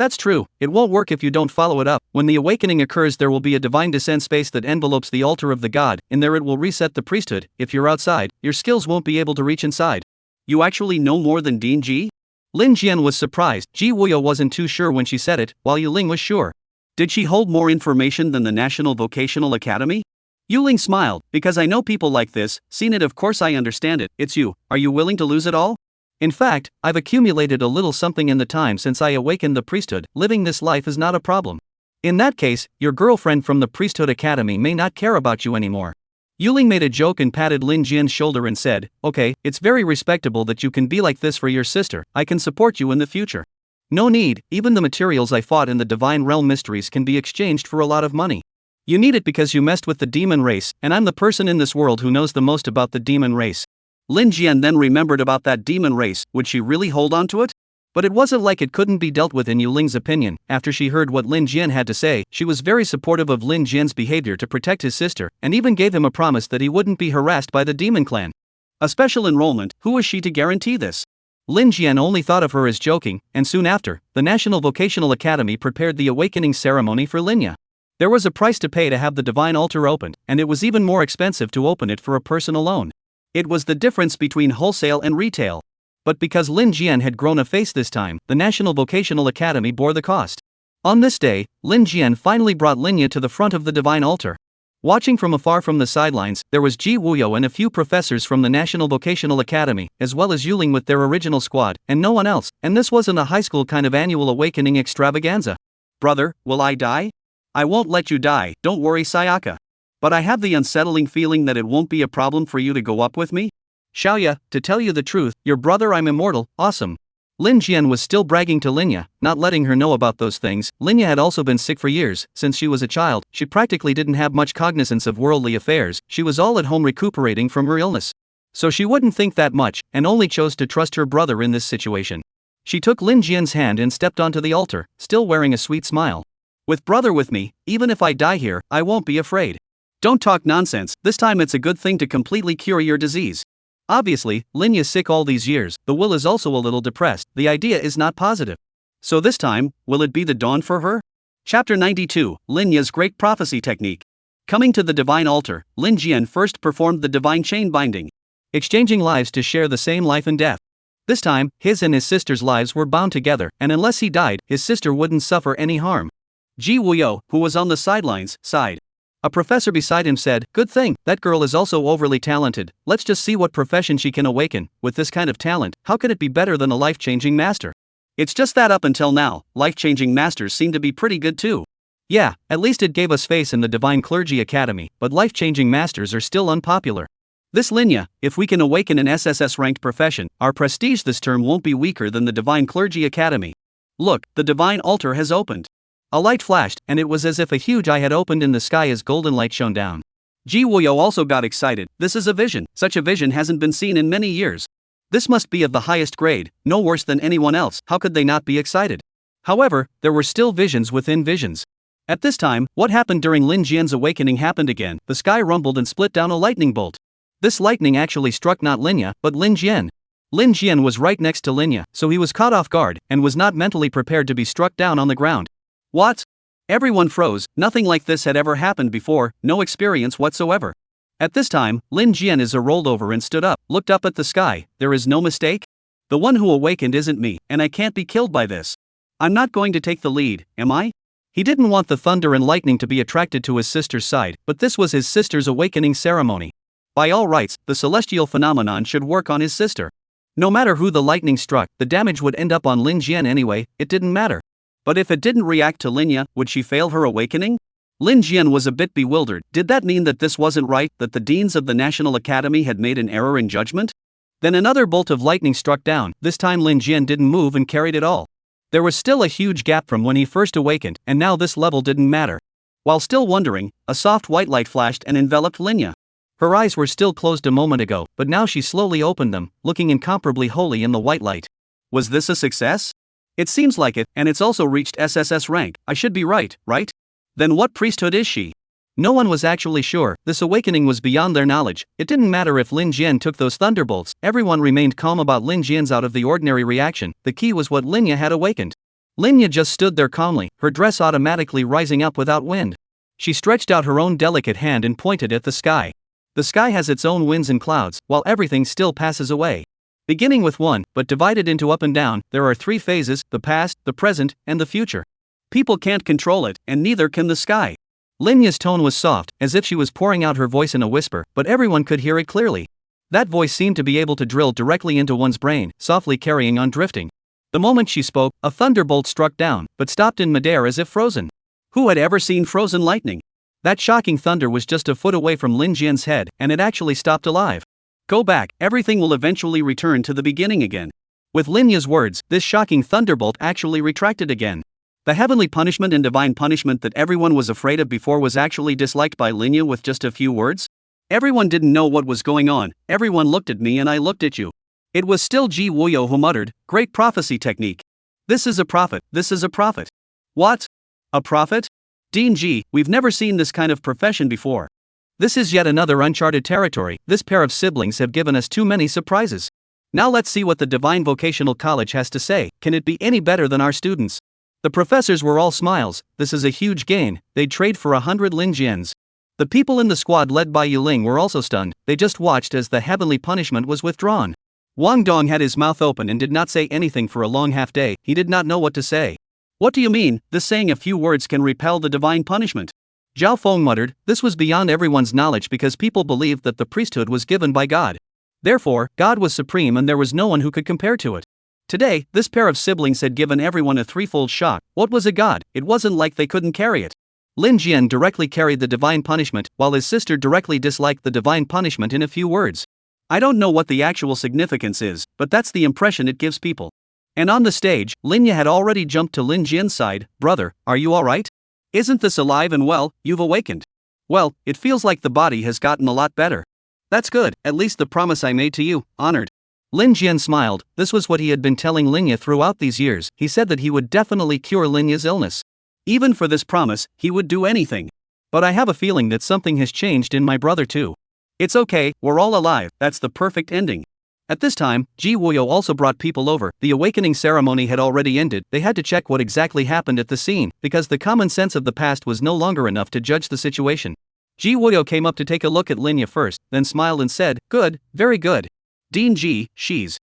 That's true, it won't work if you don't follow it up. When the awakening occurs, there will be a divine descent space that envelopes the altar of the god, in there it will reset the priesthood. If you're outside, your skills won't be able to reach inside. You actually know more than Dean Ji? Lin Jian was surprised. Ji Wuyo wasn't too sure when she said it, while Yuling was sure. Did she hold more information than the National Vocational Academy? Yuling smiled, because I know people like this, seen it, of course I understand it. It's you, are you willing to lose it all? In fact, I've accumulated a little something in the time since I awakened the priesthood. Living this life is not a problem. In that case, your girlfriend from the Priesthood Academy may not care about you anymore. Yuling made a joke and patted Lin Jian's shoulder and said, okay, it's very respectable that you can be like this for your sister. I can support you in the future. No need, even the materials I fought in the Divine Realm Mysteries can be exchanged for a lot of money. You need it because you messed with the demon race, and I'm the person in this world who knows the most about the demon race. Lin Jian then remembered about that demon race. Would she really hold on to it? But it wasn't like it couldn't be dealt with in Yuling's opinion. After she heard what Lin Jian had to say, she was very supportive of Lin Jian's behavior to protect his sister, and even gave him a promise that he wouldn't be harassed by the demon clan. A special enrollment, who was she to guarantee this? Lin Jian only thought of her as joking, and soon after, the National Vocational Academy prepared the awakening ceremony for Linya. There was a price to pay to have the divine altar opened, and it was even more expensive to open it for a person alone. It was the difference between wholesale and retail. But because Lin Jian had grown a face this time, the National Vocational Academy bore the cost. On this day, Lin Jian finally brought Linya to the front of the divine altar. Watching from afar from the sidelines, there was Ji Wuyo and a few professors from the National Vocational Academy, as well as Yuling with their original squad, and no one else, and this wasn't a high school kind of annual awakening extravaganza. Brother, will I die? I won't let you die, don't worry Sayaka. But I have the unsettling feeling that it won't be a problem for you to go up with me? Xiaoya, to tell you the truth, your brother I'm immortal, awesome. Lin Jian was still bragging to Linya, not letting her know about those things. Linya had also been sick for years. Since she was a child, she practically didn't have much cognizance of worldly affairs. She was all at home recuperating from her illness. So she wouldn't think that much, and only chose to trust her brother in this situation. She took Lin Jian's hand and stepped onto the altar, still wearing a sweet smile. With brother with me, even if I die here, I won't be afraid. Don't talk nonsense, this time it's a good thing to completely cure your disease. Obviously, Linya's sick all these years, the will is also a little depressed, the idea is not positive. So this time, will it be the dawn for her? Chapter 92, Linya's Great Prophecy Technique. Coming to the divine altar, Lin Jian first performed the divine chain binding. Exchanging lives to share the same life and death. This time, his and his sister's lives were bound together, and unless he died, his sister wouldn't suffer any harm. Ji Wuyo, who was on the sidelines, sighed. A professor beside him said, good thing, that girl is also overly talented, let's just see what profession she can awaken. With this kind of talent, how could it be better than a life-changing master? It's just that up until now, life-changing masters seem to be pretty good too. Yeah, at least it gave us face in the Divine Clergy Academy, but life-changing masters are still unpopular. This Linya, if we can awaken an SSS-ranked profession, our prestige this term won't be weaker than the Divine Clergy Academy. Look, the divine altar has opened. A light flashed, and it was as if a huge eye had opened in the sky as golden light shone down. Ji Wuyo also got excited. This is a vision. Such a vision hasn't been seen in many years. This must be of the highest grade, no worse than anyone else. How could they not be excited? However, there were still visions within visions. At this time, what happened during Lin Jian's awakening happened again. The sky rumbled and split down a lightning bolt. This lightning actually struck not Linya, but Lin Jian. Lin Jian was right next to Linya, so he was caught off guard, and was not mentally prepared to be struck down on the ground. What? Everyone froze, nothing like this had ever happened before, no experience whatsoever. At this time, Lin Jian rolled over and stood up, looked up at the sky. There is no mistake? The one who awakened isn't me, and I can't be killed by this. I'm not going to take the lead, am I? He didn't want the thunder and lightning to be attracted to his sister's side, but this was his sister's awakening ceremony. By all rights, the celestial phenomenon should work on his sister. No matter who the lightning struck, the damage would end up on Lin Jian anyway, it didn't matter. But if it didn't react to Linya, would she fail her awakening? Lin Jian was a bit bewildered. Did that mean that this wasn't right, that the deans of the National Academy had made an error in judgment? Then another bolt of lightning struck down. This time Lin Jian didn't move and carried it all. There was still a huge gap from when he first awakened, and now this level didn't matter. While still wondering, a soft white light flashed and enveloped Linya. Her eyes were still closed a moment ago, but now she slowly opened them, looking incomparably holy in the white light. Was this a success? It seems like it, and it's also reached SSS rank. I should be right? Then what priesthood is she? No one was actually sure. This awakening was beyond their knowledge. It didn't matter if Lin Jian took those thunderbolts, everyone remained calm about Lin Jian's out of the ordinary reaction. The key was what Linya had awakened. Linya just stood there calmly, her dress automatically rising up without wind. She stretched out her own delicate hand and pointed at the sky. The sky has its own winds and clouds, while everything still passes away. Beginning with one, but divided into up and down, there are three phases: the past, the present, and the future. People can't control it, and neither can the sky. Linya's tone was soft, as if she was pouring out her voice in a whisper, but everyone could hear it clearly. That voice seemed to be able to drill directly into one's brain, softly carrying on drifting. The moment she spoke, a thunderbolt struck down, but stopped in midair as if frozen. Who had ever seen frozen lightning? That shocking thunder was just a foot away from Lin Jian's head, and it actually stopped alive. Go back, everything will eventually return to the beginning again. With Linya's words, this shocking thunderbolt actually retracted again. The heavenly punishment and divine punishment that everyone was afraid of before was actually disliked by Linya with just a few words. Everyone didn't know what was going on, everyone looked at me and I looked at you. It was still Ji Wuyo who muttered, "Great prophecy technique. This is a prophet, this is a prophet." What? A prophet? Dean Ji, we've never seen this kind of profession before. This is yet another uncharted territory. This pair of siblings have given us too many surprises. Now let's see what the Divine Vocational College has to say. Can it be any better than our students? The professors were all smiles. This is a huge gain. They'd trade for 100 Lin Jians. The people in the squad led by Yuling were also stunned. They just watched as the heavenly punishment was withdrawn. Wang Dong had his mouth open and did not say anything for a long half day. He did not know what to say. What do you mean, this saying a few words can repel the divine punishment? Zhao Feng muttered, this was beyond everyone's knowledge because people believed that the priesthood was given by God. Therefore, God was supreme and there was no one who could compare to it. Today, this pair of siblings had given everyone a threefold shock. What was a god? It wasn't like they couldn't carry it. Lin Jian directly carried the divine punishment, while his sister directly disliked the divine punishment in a few words. I don't know what the actual significance is, but that's the impression it gives people. And on the stage, Linya had already jumped to Lin Jian's side. Brother, are you alright? Isn't this alive and well? You've awakened. Well, it feels like the body has gotten a lot better. That's good, at least the promise I made to you, honored. Lin Jian smiled. This was what he had been telling Linya throughout these years. He said that he would definitely cure Linya's illness. Even for this promise, he would do anything. But I have a feeling that something has changed in my brother too. It's okay, we're all alive, that's the perfect ending. At this time, Ji Wuyo also brought people over. The awakening ceremony had already ended. They had to check what exactly happened at the scene, because the common sense of the past was no longer enough to judge the situation. Ji Wuyo came up to take a look at Linya first, then smiled and said, good, very good. Dean Ji, she's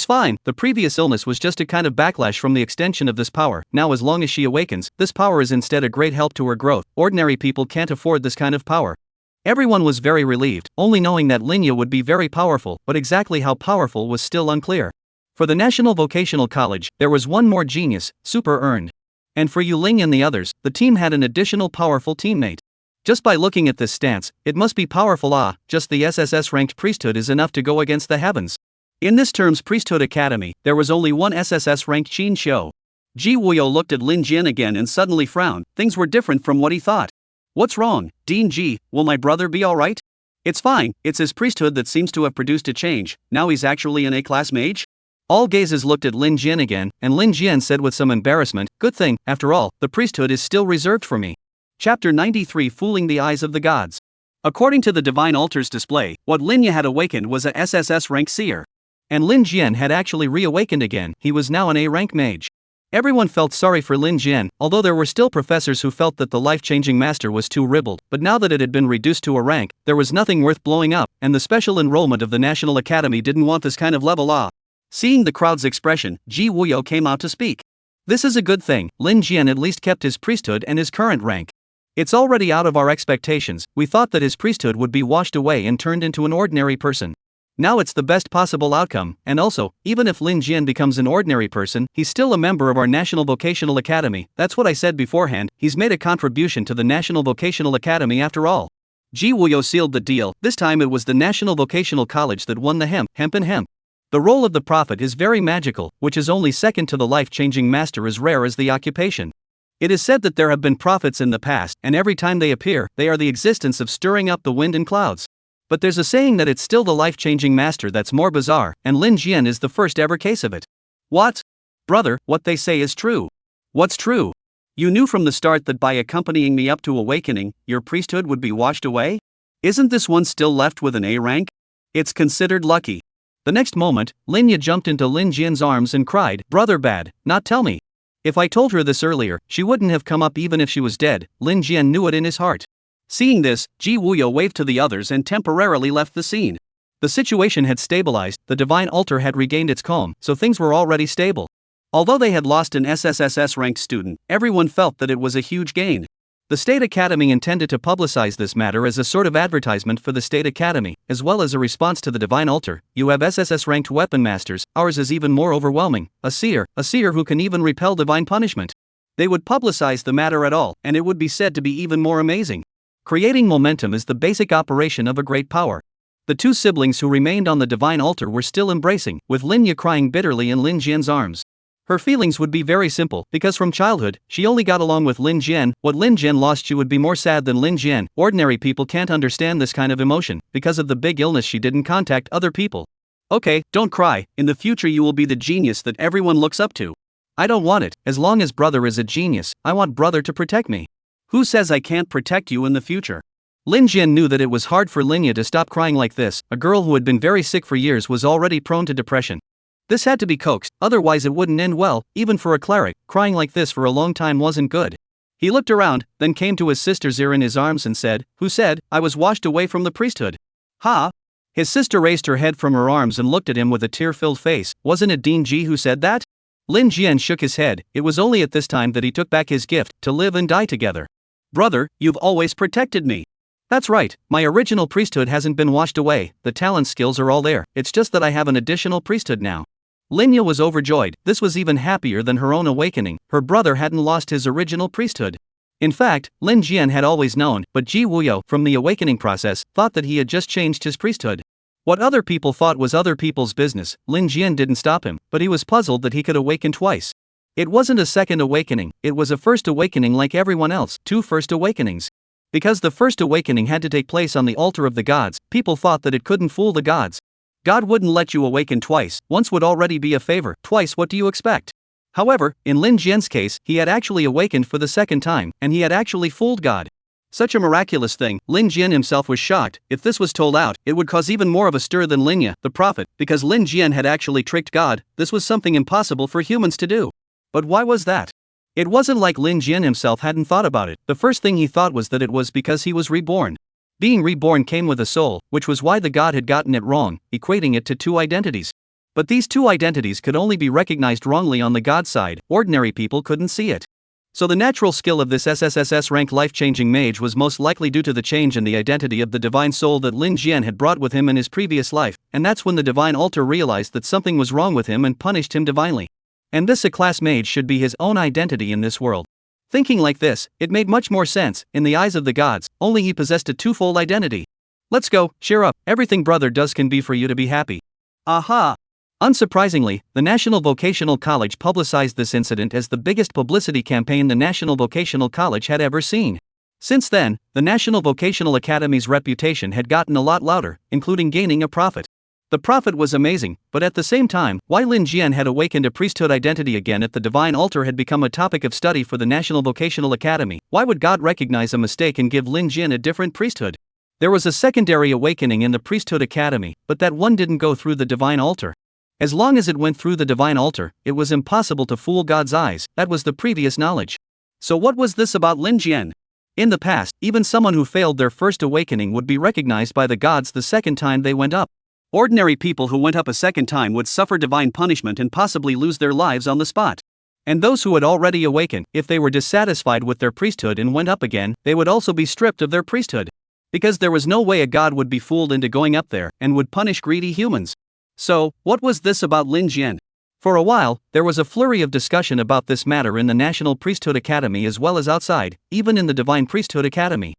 fine. The previous illness was just a kind of backlash from the extension of this power. Now as long as she awakens, this power is instead a great help to her growth. Ordinary people can't afford this kind of power. Everyone was very relieved, only knowing that Linya would be very powerful, but exactly how powerful was still unclear. For the National Vocational College, there was one more genius, super earned. And for Yuling and the others, the team had an additional powerful teammate. Just by looking at this stance, it must be powerful. Just the SSS-ranked priesthood is enough to go against the heavens. In this term's Priesthood Academy, there was only one SSS-ranked Qin Xiu. Ji Wuyo looked at Lin Jian again and suddenly frowned. Things were different from what he thought. What's wrong, Dean Ji? Will my brother be alright? It's fine, it's his priesthood that seems to have produced a change. Now he's actually an A-class mage? All gazes looked at Lin Jian again, and Lin Jian said with some embarrassment, good thing, after all, the priesthood is still reserved for me. Chapter 93 Fooling the Eyes of the Gods. According to the Divine Altar's display, what Linya had awakened was a SSS rank seer. And Lin Jian had actually reawakened again. He was now an A-rank mage. Everyone felt sorry for Lin Jian, although there were still professors who felt that the life-changing master was too ribald, but now that it had been reduced to a rank, there was nothing worth blowing up, and the special enrollment of the National Academy didn't want this kind of level. Seeing the crowd's expression, Ji Wuyo came out to speak. This is a good thing. Lin Jian at least kept his priesthood and his current rank. It's already out of our expectations. We thought that his priesthood would be washed away and turned into an ordinary person. Now it's the best possible outcome, and also, even if Lin Jian becomes an ordinary person, he's still a member of our National Vocational Academy. That's what I said beforehand, he's made a contribution to the National Vocational Academy after all. Ji Wuyo sealed the deal. This time it was the National Vocational College that won the hemp and hemp. The role of the prophet is very magical, which is only second to the life-changing master as rare as the occupation. It is said that there have been prophets in the past, and every time they appear, they are the existence of stirring up the wind and clouds. But there's a saying that it's still the life-changing master that's more bizarre, and Lin Jian is the first ever case of it. What? Brother, what they say is true. What's true? You knew from the start that by accompanying me up to awakening, your priesthood would be washed away? Isn't this one still left with an A rank? It's considered lucky. The next moment, Linya jumped into Lin Jian's arms and cried, Brother bad, not tell me. If I told her this earlier, she wouldn't have come up even if she was dead. Lin Jian knew it in his heart. Seeing this, Ji Wuyo waved to the others and temporarily left the scene. The situation had stabilized, the divine altar had regained its calm, so things were already stable. Although they had lost an SSSS-ranked student, everyone felt that it was a huge gain. The State Academy intended to publicize this matter as a sort of advertisement for the State Academy, as well as a response to the divine altar. You have SSS-ranked weapon masters, ours is even more overwhelming, a seer who can even repel divine punishment. They would publicize the matter at all, and it would be said to be even more amazing. Creating momentum is the basic operation of a great power. The two siblings who remained on the divine altar were still embracing, with Linya crying bitterly in Lin Jian's arms. Her feelings would be very simple, because from childhood, she only got along with Lin Jian. What Lin Jian lost, she would be more sad than Lin Jian. Ordinary people can't understand this kind of emotion. Because of the big illness, she didn't contact other people. Okay, don't cry, in the future you will be the genius that everyone looks up to. I don't want it, as long as brother is a genius, I want brother to protect me. Who says I can't protect you in the future? Lin Jian knew that it was hard for Linya to stop crying like this. A girl who had been very sick for years was already prone to depression. This had to be coaxed, otherwise it wouldn't end well. Even for a cleric, crying like this for a long time wasn't good. He looked around, then came to his sister Zir in his arms and said, "Who said I was washed away from the priesthood?" Ha! His sister raised her head from her arms and looked at him with a tear-filled face. Wasn't it Dean Ji who said that? Lin Jian shook his head. It was only at this time that he took back his gift, to live and die together. Brother, you've always protected me. That's right, my original priesthood hasn't been washed away, the talent skills are all there, it's just that I have an additional priesthood now. Linya was overjoyed. This was even happier than her own awakening. Her brother hadn't lost his original priesthood. In fact, Lin Jian had always known, but Ji Wuyo, from the awakening process, thought that he had just changed his priesthood. What other people thought was other people's business. Lin Jian didn't stop him, but he was puzzled that he could awaken twice. It wasn't a second awakening, it was a first awakening like everyone else, two first awakenings. Because the first awakening had to take place on the altar of the gods, people thought that it couldn't fool the gods. God wouldn't let you awaken twice, once would already be a favor, twice what do you expect? However, in Lin Jian's case, he had actually awakened for the second time, and he had actually fooled God. Such a miraculous thing, Lin Jian himself was shocked. If this was told out, it would cause even more of a stir than Linya, the prophet, because Lin Jian had actually tricked God. This was something impossible for humans to do. But why was that? It wasn't like Lin Jian himself hadn't thought about it. The first thing he thought was that it was because he was reborn. Being reborn came with a soul, which was why the god had gotten it wrong, equating it to two identities. But these two identities could only be recognized wrongly on the god side, ordinary people couldn't see it. So the natural skill of this SSSS rank life-changing mage was most likely due to the change in the identity of the divine soul that Lin Jian had brought with him in his previous life, and that's when the divine altar realized that something was wrong with him and punished him divinely. And this A-class mage should be his own identity in this world. Thinking like this, it made much more sense. In the eyes of the gods, only he possessed a twofold identity. Let's go, cheer up, everything brother does can be for you to be happy. Aha! Unsurprisingly, the National Vocational College publicized this incident as the biggest publicity campaign the National Vocational College had ever seen. Since then, the National Vocational Academy's reputation had gotten a lot louder, including gaining a profit. The profit was amazing, but at the same time, why Lin Jian had awakened a priesthood identity again at the divine altar had become a topic of study for the National Vocational Academy. Why would God recognize a mistake and give Lin Jian a different priesthood? There was a secondary awakening in the priesthood academy, but that one didn't go through the divine altar. As long as it went through the divine altar, it was impossible to fool God's eyes. That was the previous knowledge. So what was this about Lin Jian? In the past, even someone who failed their first awakening would be recognized by the gods the second time they went up. Ordinary people who went up a second time would suffer divine punishment and possibly lose their lives on the spot. And those who had already awakened, if they were dissatisfied with their priesthood and went up again, they would also be stripped of their priesthood. Because there was no way a god would be fooled into going up there, and would punish greedy humans. So, what was this about Lin Jian? For a while, there was a flurry of discussion about this matter in the National Priesthood Academy as well as outside, even in the Divine Priesthood Academy.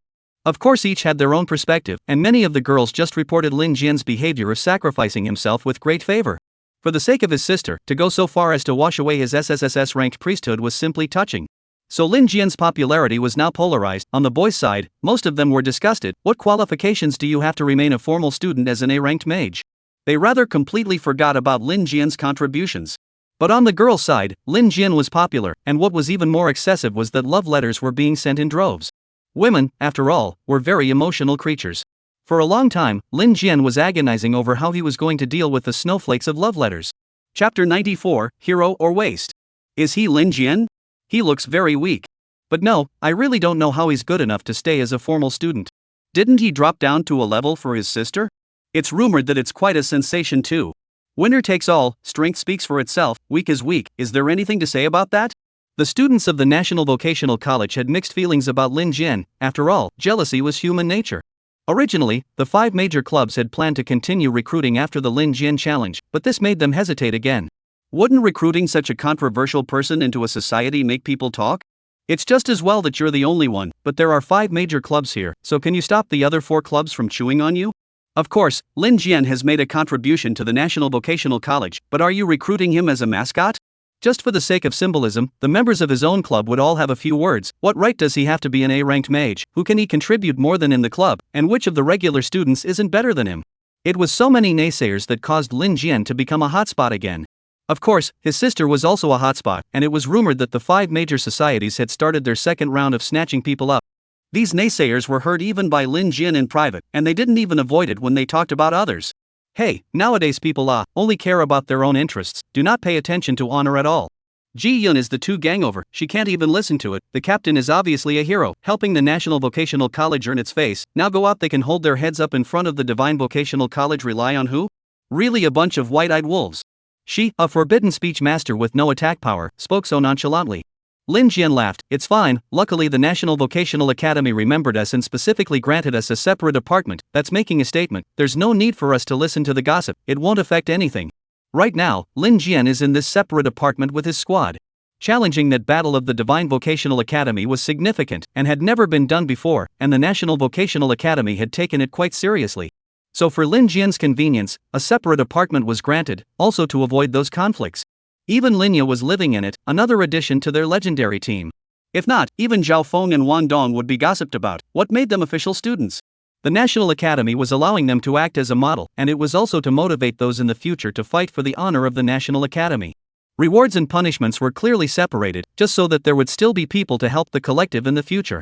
Of course each had their own perspective, and many of the girls just reported Lin Jian's behavior of sacrificing himself with great favor. For the sake of his sister, to go so far as to wash away his SSSS-ranked priesthood was simply touching. So Lin Jian's popularity was now polarized. On the boys' side, most of them were disgusted. What qualifications do you have to remain a formal student as an A-ranked mage? They rather completely forgot about Lin Jian's contributions. But on the girls' side, Lin Jian was popular, and what was even more excessive was that love letters were being sent in droves. Women, after all, were very emotional creatures. For a long time, Lin Jian was agonizing over how he was going to deal with the snowflakes of love letters. Chapter 94, Hero or Waste. Is he Lin Jian? He looks very weak. But no, I really don't know how he's good enough to stay as a formal student. Didn't he drop down to a level for his sister? It's rumored that it's quite a sensation too. Winner takes all, strength speaks for itself, weak is weak. Is there anything to say about that? The students of the National Vocational College had mixed feelings about Lin Jian. After all, jealousy was human nature. Originally, the 5 major clubs had planned to continue recruiting after the Lin Jian challenge, but this made them hesitate again. Wouldn't recruiting such a controversial person into a society make people talk? It's just as well that you're the only one, but there are 5 major clubs here, so can you stop the other 4 clubs from chewing on you? Of course, Lin Jian has made a contribution to the National Vocational College, but are you recruiting him as a mascot? Just for the sake of symbolism, the members of his own club would all have a few words. What right does he have to be an A-ranked mage? Who can he contribute more than in the club? And which of the regular students isn't better than him? It was so many naysayers that caused Lin Jian to become a hotspot again. Of course, his sister was also a hotspot, and it was rumored that the 5 major societies had started their second round of snatching people up. These naysayers were heard even by Lin Jian in private, and they didn't even avoid it when they talked about others. Hey, nowadays people only care about their own interests, do not pay attention to honor at all. Ji Yun is the 2 gangover, she can't even listen to it. The captain is obviously a hero, helping the National Vocational College earn its face. Now go out, they can hold their heads up in front of the Divine Vocational College. Rely on who? Really, a bunch of white-eyed wolves. She, a forbidden speech master with no attack power, spoke so nonchalantly. Lin Jian laughed. It's fine, luckily the National Vocational Academy remembered us and specifically granted us a separate apartment. That's making a statement. There's no need for us to listen to the gossip, it won't affect anything. Right now, Lin Jian is in this separate apartment with his squad. Challenging that battle of the Divine Vocational Academy was significant and had never been done before, and the National Vocational Academy had taken it quite seriously. So for Lin Jian's convenience, a separate apartment was granted, also to avoid those conflicts. Even Linya was living in it, another addition to their legendary team. If not, even Zhao Feng and Wang Dong would be gossiped about. What made them official students? The National Academy was allowing them to act as a model, and it was also to motivate those in the future to fight for the honor of the National Academy. Rewards and punishments were clearly separated, just so that there would still be people to help the collective in the future.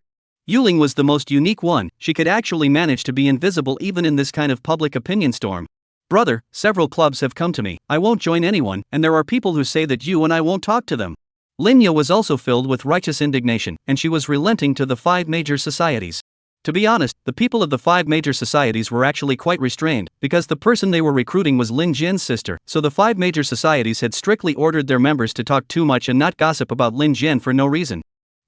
Yuling was the most unique one. She could actually manage to be invisible even in this kind of public opinion storm. Brother, several clubs have come to me. I won't join anyone, and there are people who say that you and I won't talk to them. Linya was also filled with righteous indignation, and she was relenting to the 5 major societies. To be honest, the people of the 5 major societies were actually quite restrained, because the person they were recruiting was Lin Jian's sister, so the 5 major societies had strictly ordered their members to talk too much and not gossip about Lin Jian for no reason.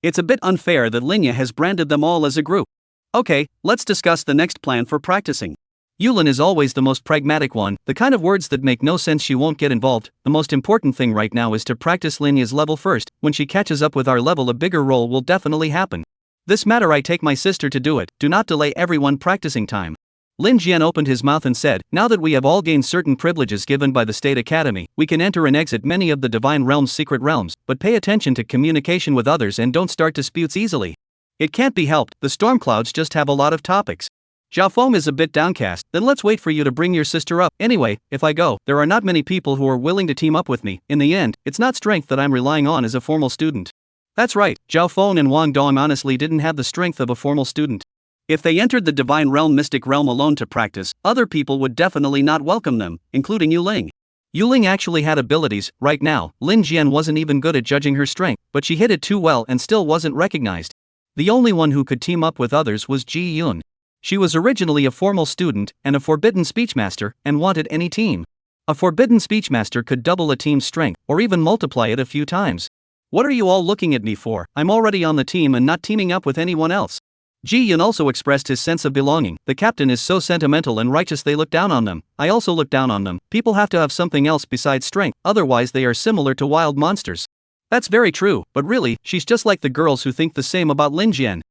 It's a bit unfair that Linya has branded them all as a group. Okay, let's discuss the next plan for practicing. Yulin is always the most pragmatic one, the kind of words that make no sense she won't get involved. The most important thing right now is to practice Linya's level first. When she catches up with our level, a bigger role will definitely happen. This matter I take my sister to do it, do not delay everyone practicing time. Lin Jian opened his mouth and said, now that we have all gained certain privileges given by the State Academy, we can enter and exit many of the Divine Realm's secret realms, but pay attention to communication with others and don't start disputes easily. It can't be helped, the storm clouds just have a lot of topics. Zhao Feng is a bit downcast. Then let's wait for you to bring your sister up. Anyway, if I go, there are not many people who are willing to team up with me. In the end, it's not strength that I'm relying on as a formal student. That's right, Zhao Feng and Wang Dong honestly didn't have the strength of a formal student. If they entered the Divine Realm Mystic Realm alone to practice, other people would definitely not welcome them, including Yuling. Yuling actually had abilities. Right now, Lin Jian wasn't even good at judging her strength, but she hid it too well and still wasn't recognized. The only one who could team up with others was Ji Yun. She was originally a formal student and a forbidden speechmaster and wanted any team. A forbidden speechmaster could double a team's strength or even multiply it a few times. What are you all looking at me for? I'm already on the team and not teaming up with anyone else. Ji Yun also expressed his sense of belonging. The captain is so sentimental and righteous they look down on them. I also look down on them. People have to have something else besides strength, otherwise they are similar to wild monsters. That's very true, but really, she's just like the girls who think the same about Lin Jian.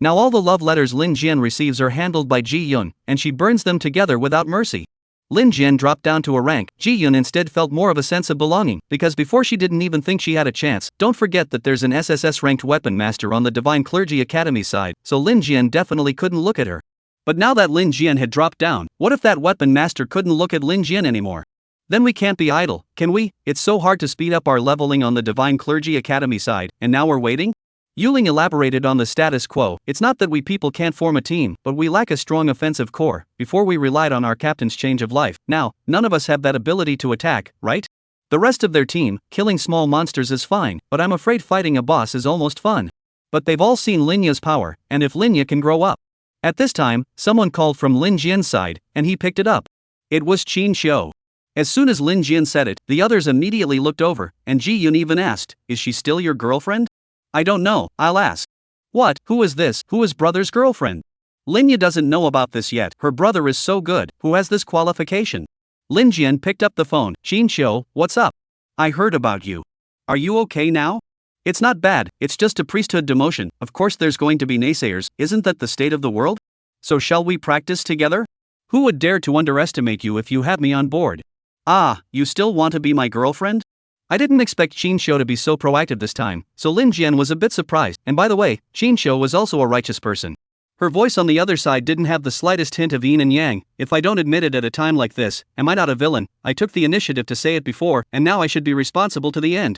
Now all the love letters Lin Jian receives are handled by Ji Yun, and she burns them together without mercy. Lin Jian dropped down to a rank. Ji Yun instead felt more of a sense of belonging, because before she didn't even think she had a chance. Don't forget that there's an SSS-ranked weapon master on the Divine Clergy Academy side, so Lin Jian definitely couldn't look at her. But now that Lin Jian had dropped down, what if that weapon master couldn't look at Lin Jian anymore? Then we can't be idle, can we? It's so hard to speed up our leveling on the Divine Clergy Academy side, and now we're waiting? Yuling elaborated on the status quo. It's not that we people can't form a team, but we lack a strong offensive core. Before we relied on our captain's change of life. Now, none of us have that ability to attack, right? The rest of their team, killing small monsters is fine, but I'm afraid fighting a boss is almost fun. But they've all seen Linya's power, and if Linya can grow up. At this time, someone called from Lin Jian's side, and he picked it up. It was Qin Xiu. As soon as Lin Jian said it, the others immediately looked over, and Ji Yun even asked, "Is she still your girlfriend?" "I don't know, I'll ask." "What? Who is this? Who is brother's girlfriend?" "Linya doesn't know about this yet, her brother is so good, who has this qualification?" Lin Jian picked up the phone. "Qin Xiu, what's up? I heard about you. Are you okay now?" "It's not bad, it's just a priesthood demotion, of course there's going to be naysayers, isn't that the state of the world? So shall we practice together? Who would dare to underestimate you if you have me on board?" "Ah, you still want to be my girlfriend?" I didn't expect Qin Xiu to be so proactive this time, so Lin Jian was a bit surprised, and by the way, Qin Xiu was also a righteous person. Her voice on the other side didn't have the slightest hint of yin and yang. "If I don't admit it at a time like this, am I not a villain? I took the initiative to say it before, and now I should be responsible to the end."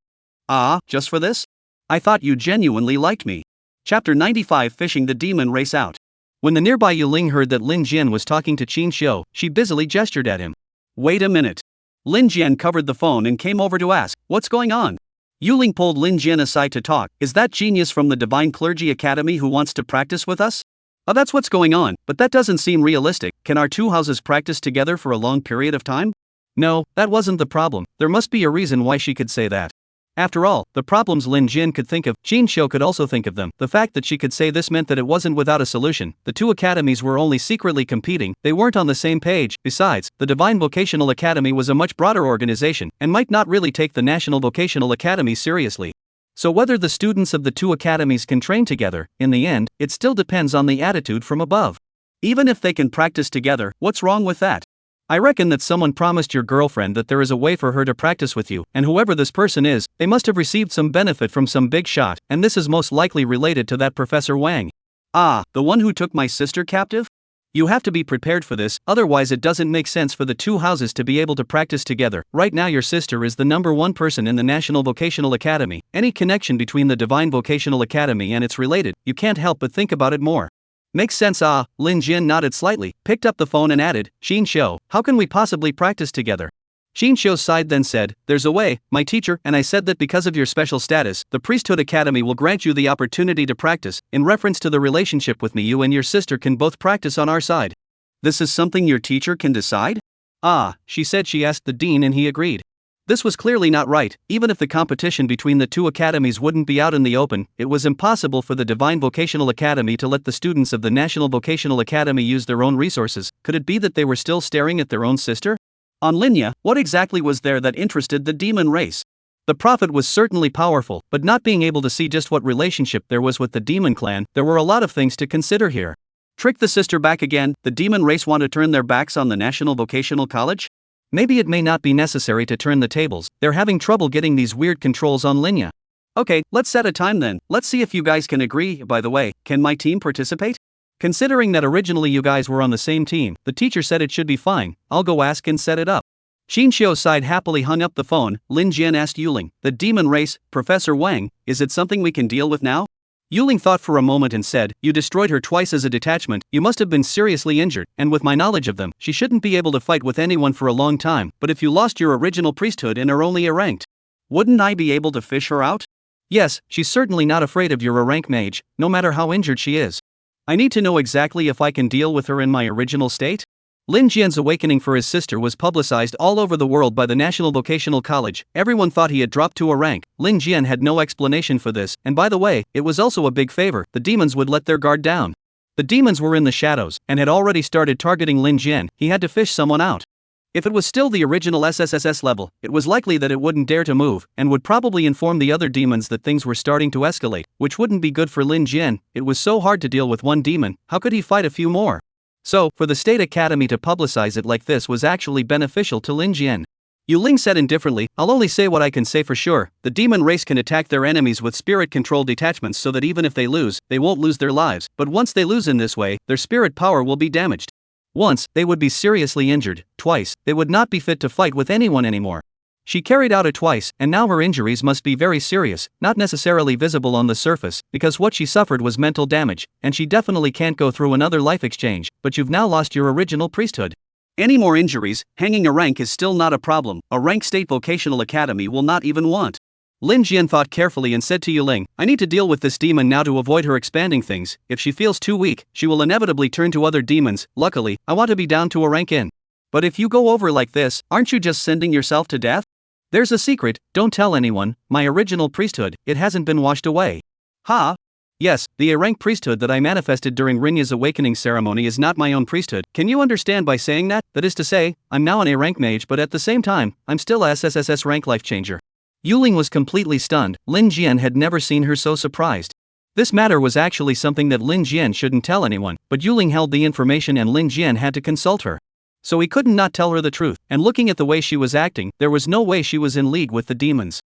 "Ah, just for this? I thought you genuinely liked me." Chapter 95 Fishing the Demon Race Out. When the nearby Yuling heard that Lin Jian was talking to Qin Xiu, she busily gestured at him. "Wait a minute." Lin Jian covered the phone and came over to ask, "What's going on?" Yuling pulled Lin Jian aside to talk. "Is that genius from the Divine Clergy Academy who wants to practice with us?" "Oh, that's what's going on, but that doesn't seem realistic. Can our two houses practice together for a long period of time?" "No, that wasn't the problem. There must be a reason why she could say that." After all, the problems Lin Jian could think of, Qin Xiu could also think of them. The fact that she could say this meant that it wasn't without a solution. The two academies were only secretly competing, they weren't on the same page. Besides, the Divine Vocational Academy was a much broader organization, and might not really take the National Vocational Academy seriously. So whether the students of the two academies can train together, in the end, it still depends on the attitude from above. Even if they can practice together, what's wrong with that? I reckon that someone promised your girlfriend that there is a way for her to practice with you, and whoever this person is, they must have received some benefit from some big shot, and this is most likely related to that Professor Wang. "Ah, the one who took my sister captive? You have to be prepared for this, otherwise it doesn't make sense for the two houses to be able to practice together. Right now your sister is the #1 person in the National Vocational Academy. Any connection between the Divine Vocational Academy and its related, you can't help but think about it more." "Makes sense." Lin Jian nodded slightly, picked up the phone and added, "Qin Xiu, how can we possibly practice together?" Qin Xiu sighed then said, "There's a way, my teacher, and I said that because of your special status, the Priesthood Academy will grant you the opportunity to practice. In reference to the relationship with me, you and your sister can both practice on our side." "This is something your teacher can decide?" She said she asked the dean and he agreed. This was clearly not right. Even if the competition between the two academies wouldn't be out in the open, it was impossible for the Divine Vocational Academy to let the students of the National Vocational Academy use their own resources. Could it be that they were still staring at their own sister? On Linya, what exactly was there that interested the demon race? The prophet was certainly powerful, but not being able to see just what relationship there was with the demon clan, there were a lot of things to consider here. Trick the sister back again? The demon race want to turn their backs on the National Vocational College? Maybe it may not be necessary to turn the tables, they're having trouble getting these weird controls on Linya. Okay, let's set a time then, let's see if you guys can agree. By the way, can my team participate? Considering that originally you guys were on the same team, the teacher said it should be fine, I'll go ask and set it up. Qin Xiu sighed happily, hung up the phone. Lin Jian asked Yuling, "The demon race, Professor Wang, is it something we can deal with now?" Yuling thought for a moment and said, "You destroyed her twice as a detachment, you must have been seriously injured, and with my knowledge of them, she shouldn't be able to fight with anyone for a long time, but if you lost your original priesthood and are only a ranked, wouldn't I be able to fish her out?" "Yes, she's certainly not afraid of your rank mage, no matter how injured she is. I need to know exactly if I can deal with her in my original state." Lin Jian's awakening for his sister was publicized all over the world by the National Vocational College. Everyone thought he had dropped to a rank. Lin Jian had no explanation for this, and by the way, it was also a big favor. The demons would let their guard down. The demons were in the shadows, and had already started targeting Lin Jian. He had to fish someone out. If it was still the original SSSS level, it was likely that it wouldn't dare to move, and would probably inform the other demons that things were starting to escalate, which wouldn't be good for Lin Jian. It was so hard to deal with one demon, how could he fight a few more? So, for the State Academy to publicize it like this was actually beneficial to Lin Jian. Yuling said indifferently, "I'll only say what I can say for sure. The demon race can attack their enemies with spirit-controlled detachments so that even if they lose, they won't lose their lives, but once they lose in this way, their spirit power will be damaged. Once, they would be seriously injured. Twice, they would not be fit to fight with anyone anymore." She carried out it twice, and now her injuries must be very serious, not necessarily visible on the surface, because what she suffered was mental damage, and she definitely can't go through another life exchange, but you've now lost your original priesthood. Any more injuries, hanging a rank is still not a problem. A rank state vocational academy will not even want. Lin Jian thought carefully and said to Yuling, I need to deal with this demon now to avoid her expanding things. If she feels too weak, she will inevitably turn to other demons. Luckily, I want to be down to a rank in. But if you go over like this, aren't you just sending yourself to death? There's a secret, don't tell anyone, my original priesthood, it hasn't been washed away. Ha? Yes, the A-rank priesthood that I manifested during Rinya's awakening ceremony is not my own priesthood. Can you understand by saying that? That is to say, I'm now an A-rank mage, but at the same time, I'm still a SSS rank life changer. Yuling was completely stunned. Lin Jian had never seen her so surprised. This matter was actually something that Lin Jian shouldn't tell anyone, but Yuling held the information and Lin Jian had to consult her. So he couldn't not tell her the truth, and looking at the way she was acting, there was no way she was in league with the demons.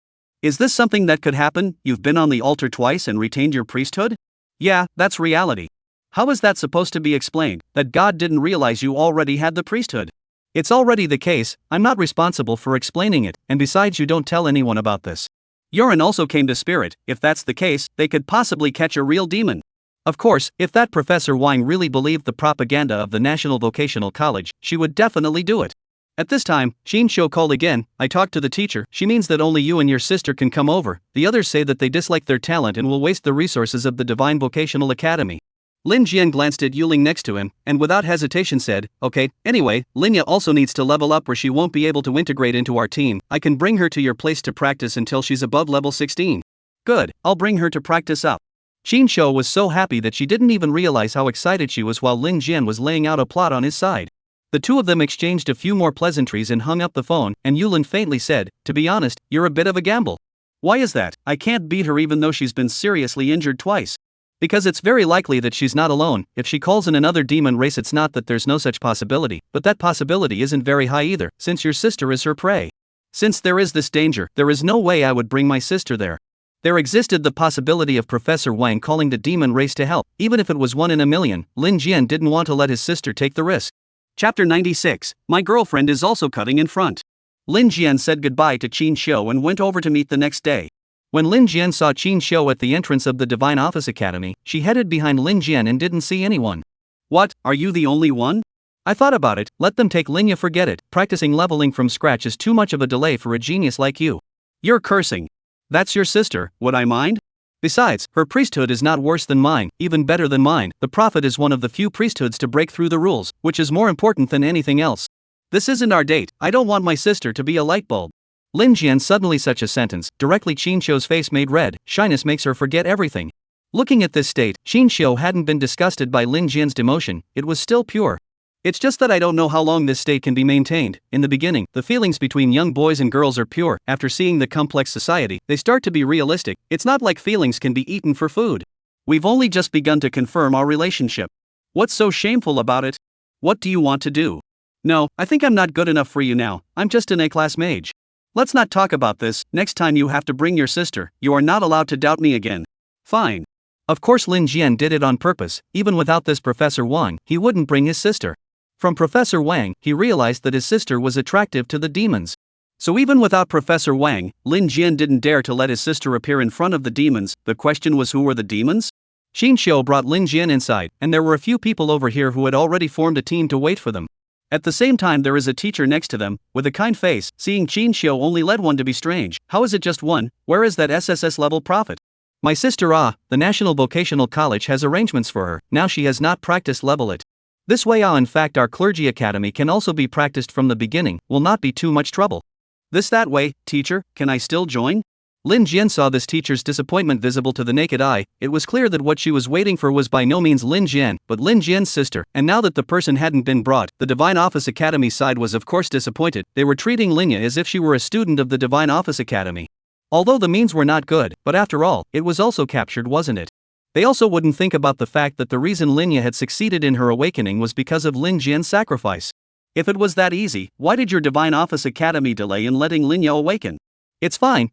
Is this something that could happen? You've been on the altar twice and retained your priesthood? Yeah, that's reality. How is that supposed to be explained, that God didn't realize you already had the priesthood? It's already the case, I'm not responsible for explaining it, and besides you don't tell anyone about this. Yoren also came to spirit. If that's the case, they could possibly catch a real demon. Of course, if that Professor Wang really believed the propaganda of the National Vocational College, she would definitely do it. At this time, Xin Shou called again. I talked to the teacher. She means that only you and your sister can come over. The others say that they dislike their talent and will waste the resources of the Divine Vocational Academy. Lin Jian glanced at Yuling next to him, and without hesitation said, okay, anyway, Linya also needs to level up or she won't be able to integrate into our team. I can bring her to your place to practice until she's above level 16. Good, I'll bring her to practice up. Xin Shou was so happy that she didn't even realize how excited she was while Lin Jian was laying out a plot on his side. The two of them exchanged a few more pleasantries and hung up the phone, and Yulin faintly said, to be honest, you're a bit of a gamble. Why is that? I can't beat her even though she's been seriously injured twice. Because it's very likely that she's not alone. If she calls in another demon race, it's not that there's no such possibility, but that possibility isn't very high either, since your sister is her prey. Since there is this danger, there is no way I would bring my sister there. There existed the possibility of Professor Wang calling the demon race to help, even if it was 1 in a million. Lin Jian didn't want to let his sister take the risk. Chapter 96. My girlfriend is also cutting in front. Lin Jian said goodbye to Qin Shou and went over to meet the next day. When Lin Jian saw Qin Shou at the entrance of the Divine Office Academy, she headed behind Lin Jian and didn't see anyone. What, are you the only one? I thought about it, let them take Linya, forget it. Practicing leveling from scratch is too much of a delay for a genius like you. You're cursing. That's your sister, would I mind? Besides, her priesthood is not worse than mine, even better than mine. The Prophet is one of the few priesthoods to break through the rules, which is more important than anything else. This isn't our date, I don't want my sister to be a light bulb. Lin Jian suddenly such a sentence, directly Qin Shou's face made red. Shyness makes her forget everything. Looking at this state, Qin Shou hadn't been disgusted by Lin Jian's demotion, it was still pure. It's just that I don't know how long this state can be maintained. In the beginning, the feelings between young boys and girls are pure. After seeing the complex society, they start to be realistic. It's not like feelings can be eaten for food. We've only just begun to confirm our relationship. What's so shameful about it? What do you want to do? No, I think I'm not good enough for you now. I'm just an A-class mage. Let's not talk about this. Next time you have to bring your sister. You are not allowed to doubt me again. Fine. Of course Lin Jian did it on purpose. Even without this Professor Wang, he wouldn't bring his sister. From Professor Wang, he realized that his sister was attractive to the demons. So even without Professor Wang, Lin Jian didn't dare to let his sister appear in front of the demons. The question was, who were the demons? Qin Shou brought Lin Jian inside, and there were a few people over here who had already formed a team to wait for them. At the same time, there is a teacher next to them, with a kind face. Seeing Qin Shou only led one to be strange. How is it just one? Where is that SSS level prophet? My sister, the National Vocational College has arrangements for her. Now she has not practiced level it. This way, in fact, our clergy academy can also be practiced from the beginning, will not be too much trouble. That way, teacher, can I still join? Lin Jian saw this teacher's disappointment visible to the naked eye. It was clear that what she was waiting for was by no means Lin Jian, but Lin Jian's sister, and now that the person hadn't been brought, the Divine Office Academy side was of course disappointed. They were treating Linya as if she were a student of the Divine Office Academy. Although the means were not good, but after all, it was also captured, wasn't it? They also wouldn't think about the fact that the reason Linya had succeeded in her awakening was because of Lin Jian's sacrifice. If it was that easy, why did your Divine Office Academy delay in letting Linya awaken? It's fine,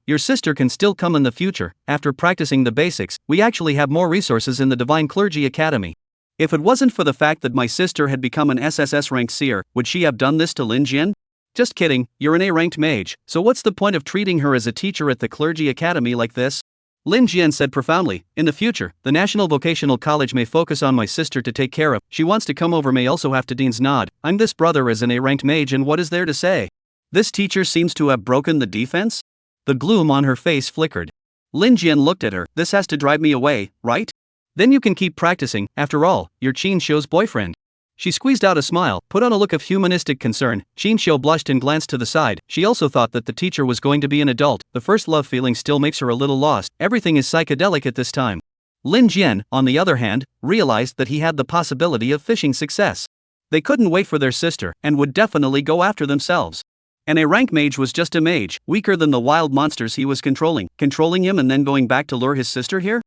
your sister can still come in the future. After practicing the basics, we actually have more resources in the Divine Clergy Academy. If it wasn't for the fact that my sister had become an SSS rank seer, would she have done this to Lin Jian? Just kidding, you're an A-ranked mage, so what's the point of treating her as a teacher at the Clergy Academy like this? Lin Jian said profoundly. In the future, the National Vocational College may focus on my sister to take care of. She wants to come over, may also have to. Dean's nod. I'm this brother as an A-ranked mage, and what is there to say? This teacher seems to have broken the defense? The gloom on her face flickered. Lin Jian looked at her. This has to drive me away, right? Then you can keep practicing. After all, you're Qin Shou's boyfriend. She squeezed out a smile, put on a look of humanistic concern. Qin Shou blushed and glanced to the side. She also thought that the teacher was going to be an adult. The first love feeling still makes her a little lost. Everything is psychedelic at this time. Lin Jian, on the other hand, realized that he had the possibility of fishing success. They couldn't wait for their sister, and would definitely go after themselves. And a rank mage was just a mage, weaker than the wild monsters he was controlling him and then going back to lure his sister here?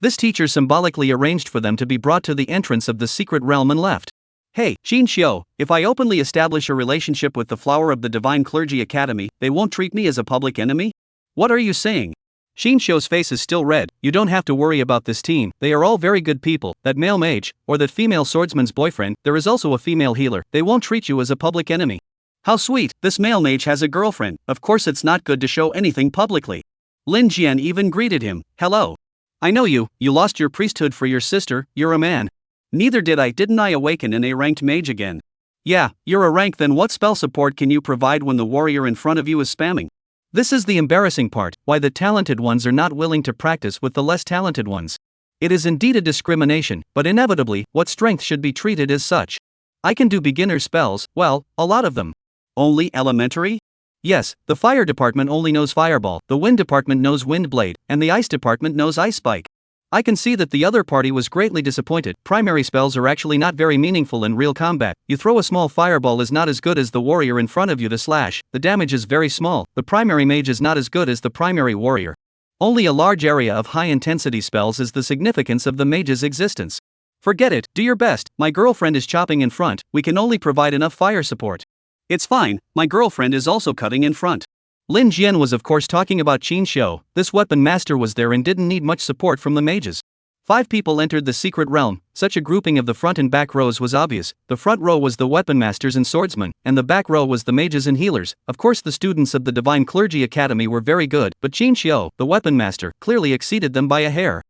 This teacher symbolically arranged for them to be brought to the entrance of the secret realm and left. Hey, Qin Shou, if I openly establish a relationship with the flower of the Divine Clergy Academy, they won't treat me as a public enemy? What are you saying? Qin Shou's face is still red. You don't have to worry about this team, they are all very good people. That male mage, or that female swordsman's boyfriend, there is also a female healer, they won't treat you as a public enemy. How sweet, this male mage has a girlfriend. Of course it's not good to show anything publicly. Lin Jian even greeted him. Hello. I know you lost your priesthood for your sister, you're a man. Neither did I. Didn't I awaken an A-ranked mage again? Yeah, you're a rank. Then what spell support can you provide when the warrior in front of you is spamming? This is the embarrassing part, why the talented ones are not willing to practice with the less talented ones. It is indeed a discrimination, but inevitably, what strength should be treated as such. I can do beginner spells, well, a lot of them. Only elementary? Yes, the fire department only knows fireball, the wind department knows wind blade, and the ice department knows ice spike. I can see that the other party was greatly disappointed. Primary spells are actually not very meaningful in real combat. You throw a small fireball is not as good as the warrior in front of you to slash. The damage is very small. The primary mage is not as good as the primary warrior. Only a large area of high-intensity spells is the significance of the mage's existence. Forget it, do your best. My girlfriend is chopping in front, we can only provide enough fire support. It's fine, my girlfriend is also cutting in front. Lin Jian was of course talking about Qin Shou. This weapon master was there and didn't need much support from the mages. 5 people entered the secret realm. Such a grouping of the front and back rows was obvious. The front row was the weapon masters and swordsmen, and the back row was the mages and healers. Of course the students of the Divine Clergy Academy were very good, but Qin Shou, the weapon master, clearly exceeded them by a hair.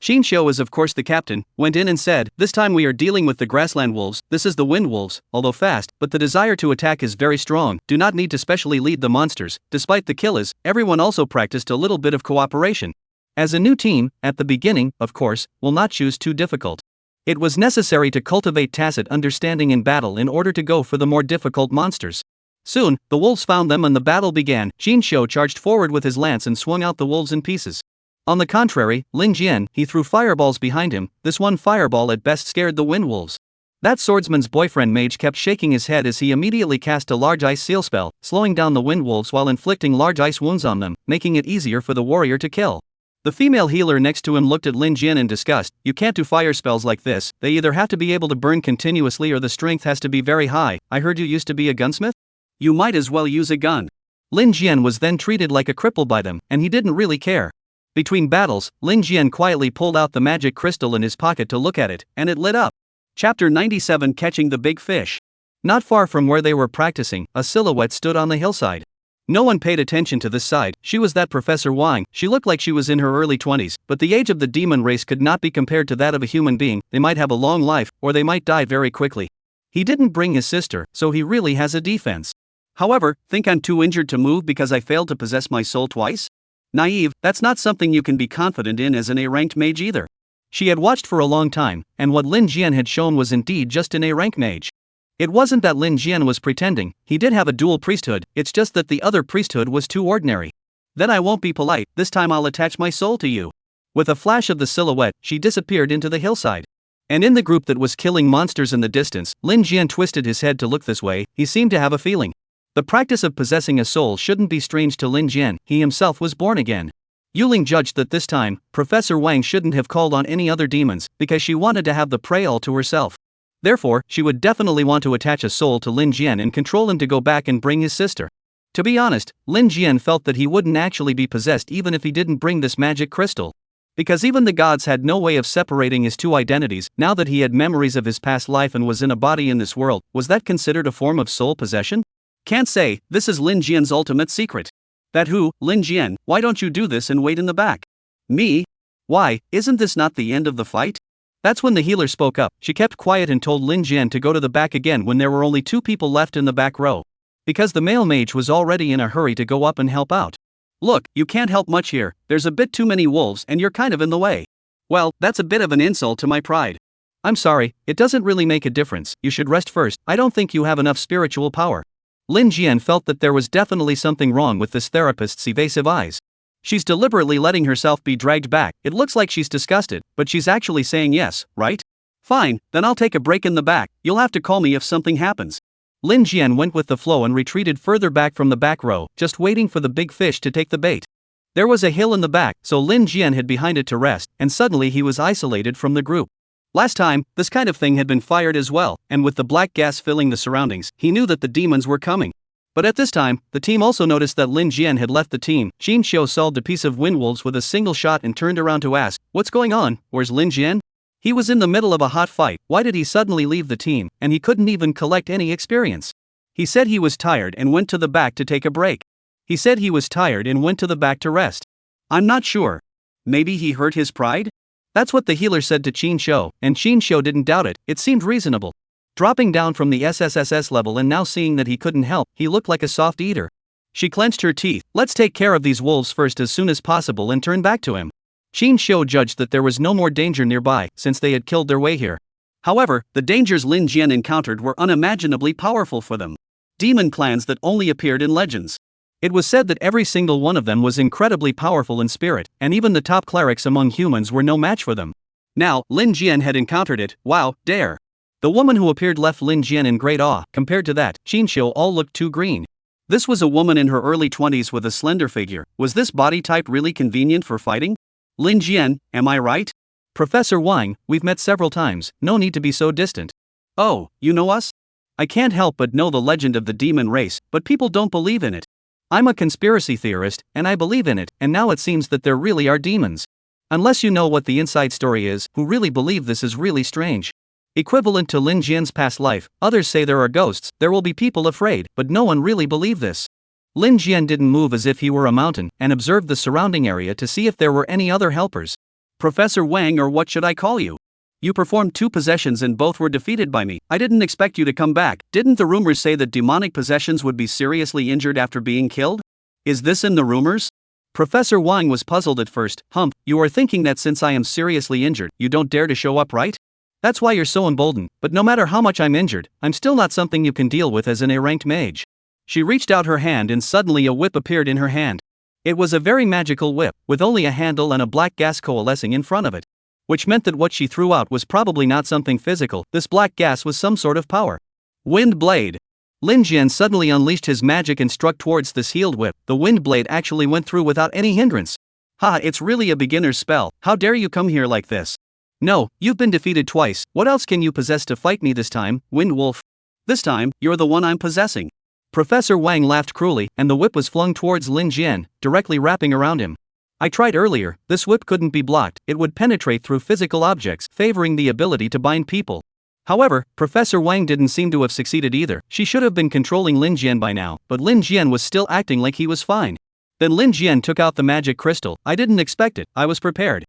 Qin Shou is of course the captain, went in and said, this time we are dealing with the grassland wolves, this is the wind wolves, although fast, but the desire to attack is very strong, do not need to specially lead the monsters. Despite the kills, everyone also practiced a little bit of cooperation. As a new team, at the beginning, of course, will not choose too difficult. It was necessary to cultivate tacit understanding in battle in order to go for the more difficult monsters. Soon, the wolves found them and the battle began. Qin Shou charged forward with his lance and swung out the wolves in pieces. On the contrary, Lin Jian, he threw fireballs behind him. This one fireball at best scared the wind wolves. That swordsman's boyfriend mage kept shaking his head as he immediately cast a large ice seal spell, slowing down the wind wolves while inflicting large ice wounds on them, making it easier for the warrior to kill. The female healer next to him looked at Lin Jian in disgust. You can't do fire spells like this, they either have to be able to burn continuously or the strength has to be very high. I heard you used to be a gunsmith? You might as well use a gun. Lin Jian was then treated like a cripple by them, and he didn't really care. Between battles, Lin Jian quietly pulled out the magic crystal in his pocket to look at it, and it lit up. Chapter 97 Catching the Big Fish. Not far from where they were practicing, a silhouette stood on the hillside. No one paid attention to this side. She was that Professor Wang. She looked like she was in her early 20s, but the age of the demon race could not be compared to that of a human being. They might have a long life, or they might die very quickly. He didn't bring his sister, so he really has a defense. However, think I'm too injured to move because I failed to possess my soul twice? Naive, that's not something you can be confident in as an A-ranked mage either. She had watched for a long time, and what Lin Jian had shown was indeed just an A-rank mage. It wasn't that Lin Jian was pretending, he did have a dual priesthood, it's just that the other priesthood was too ordinary. Then I won't be polite, this time I'll attach my soul to you. With a flash of the silhouette, she disappeared into the hillside. And in the group that was killing monsters in the distance, Lin Jian twisted his head to look this way. He seemed to have a feeling. The practice of possessing a soul shouldn't be strange to Lin Jian, he himself was born again. Yuling judged that this time, Professor Wang shouldn't have called on any other demons, because she wanted to have the prey all to herself. Therefore, she would definitely want to attach a soul to Lin Jian and control him to go back and bring his sister. To be honest, Lin Jian felt that he wouldn't actually be possessed even if he didn't bring this magic crystal. Because even the gods had no way of separating his two identities. Now that he had memories of his past life and was in a body in this world, was that considered a form of soul possession? Can't say. This is Lin Jian's ultimate secret. That who, Lin Jian, why don't you do this and wait in the back? Me? Why, isn't this not the end of the fight? That's when the healer spoke up. She kept quiet and told Lin Jian to go to the back again when there were only 2 people left in the back row. Because the male mage was already in a hurry to go up and help out. Look, you can't help much here, there's a bit too many wolves and you're kind of in the way. Well, that's a bit of an insult to my pride. I'm sorry, it doesn't really make a difference, you should rest first, I don't think you have enough spiritual power. Lin Jian felt that there was definitely something wrong with this therapist's evasive eyes. She's deliberately letting herself be dragged back, it looks like she's disgusted, but she's actually saying yes, right? Fine, then I'll take a break in the back, you'll have to call me if something happens. Lin Jian went with the flow and retreated further back from the back row, just waiting for the big fish to take the bait. There was a hill in the back, so Lin Jian hid behind it to rest, and suddenly he was isolated from the group. Last time, this kind of thing had been fired as well, and with the black gas filling the surroundings, he knew that the demons were coming. But at this time, the team also noticed that Lin Jian had left the team. Jin Xiu solved a piece of wind wolves with a single shot and turned around to ask, "What's going on? Where's Lin Jian?" He was in the middle of a hot fight, why did he suddenly leave the team, and he couldn't even collect any experience? He said he was tired and went to the back to take a break. He said he was tired and went to the back to rest. I'm not sure. Maybe he hurt his pride? That's what the healer said to Qin Shou, and Qin Shou didn't doubt it, it seemed reasonable. Dropping down from the SSSS level and now seeing that he couldn't help, he looked like a soft eater. She clenched her teeth, let's take care of these wolves first as soon as possible and turn back to him. Qin Shou judged that there was no more danger nearby, since they had killed their way here. However, the dangers Lin Jian encountered were unimaginably powerful for them. Demon clans that only appeared in legends. It was said that every single one of them was incredibly powerful in spirit, and even the top clerics among humans were no match for them. Now, Lin Jian had encountered it, wow, dare. The woman who appeared left Lin Jian in great awe. Compared to that, Qin Shou all looked too green. This was a woman in her early 20s with a slender figure. Was this body type really convenient for fighting? Lin Jian, am I right? Professor Wang, we've met several times, no need to be so distant. Oh, you know us? I can't help but know the legend of the demon race, but people don't believe in it. I'm a conspiracy theorist, and I believe in it, and now it seems that there really are demons. Unless you know what the inside story is, who really believe this is really strange. Equivalent to Lin Jian's past life, others say there are ghosts, there will be people afraid, but no one really believe this. Lin Jian didn't move as if he were a mountain, and observed the surrounding area to see if there were any other helpers. Professor Wang, or what should I call you? You performed 2 possessions and both were defeated by me. I didn't expect you to come back. Didn't the rumors say that demonic possessions would be seriously injured after being killed? Is this in the rumors? Professor Wang was puzzled at first. You are thinking that since I am seriously injured, you don't dare to show up, right? That's why you're so emboldened, but no matter how much I'm injured, I'm still not something you can deal with as an A-ranked mage. She reached out her hand and suddenly a whip appeared in her hand. It was a very magical whip, with only a handle and a black gas coalescing in front of it. Which meant that what she threw out was probably not something physical, this black gas was some sort of power. Wind blade. Lin Jian suddenly unleashed his magic and struck towards this healed whip. The wind blade actually went through without any hindrance. Ha, it's really a beginner's spell, how dare you come here like this? No, you've been defeated twice, what else can you possess to fight me this time, Wind Wolf? This time, you're the one I'm possessing. Professor Wang laughed cruelly, and the whip was flung towards Lin Jian, directly wrapping around him. I tried earlier, this whip couldn't be blocked, it would penetrate through physical objects, favoring the ability to bind people. However, Professor Wang didn't seem to have succeeded either. She should have been controlling Lin Jian by now, but Lin Jian was still acting like he was fine. Then Lin Jian took out the magic crystal. I didn't expect it, I was prepared.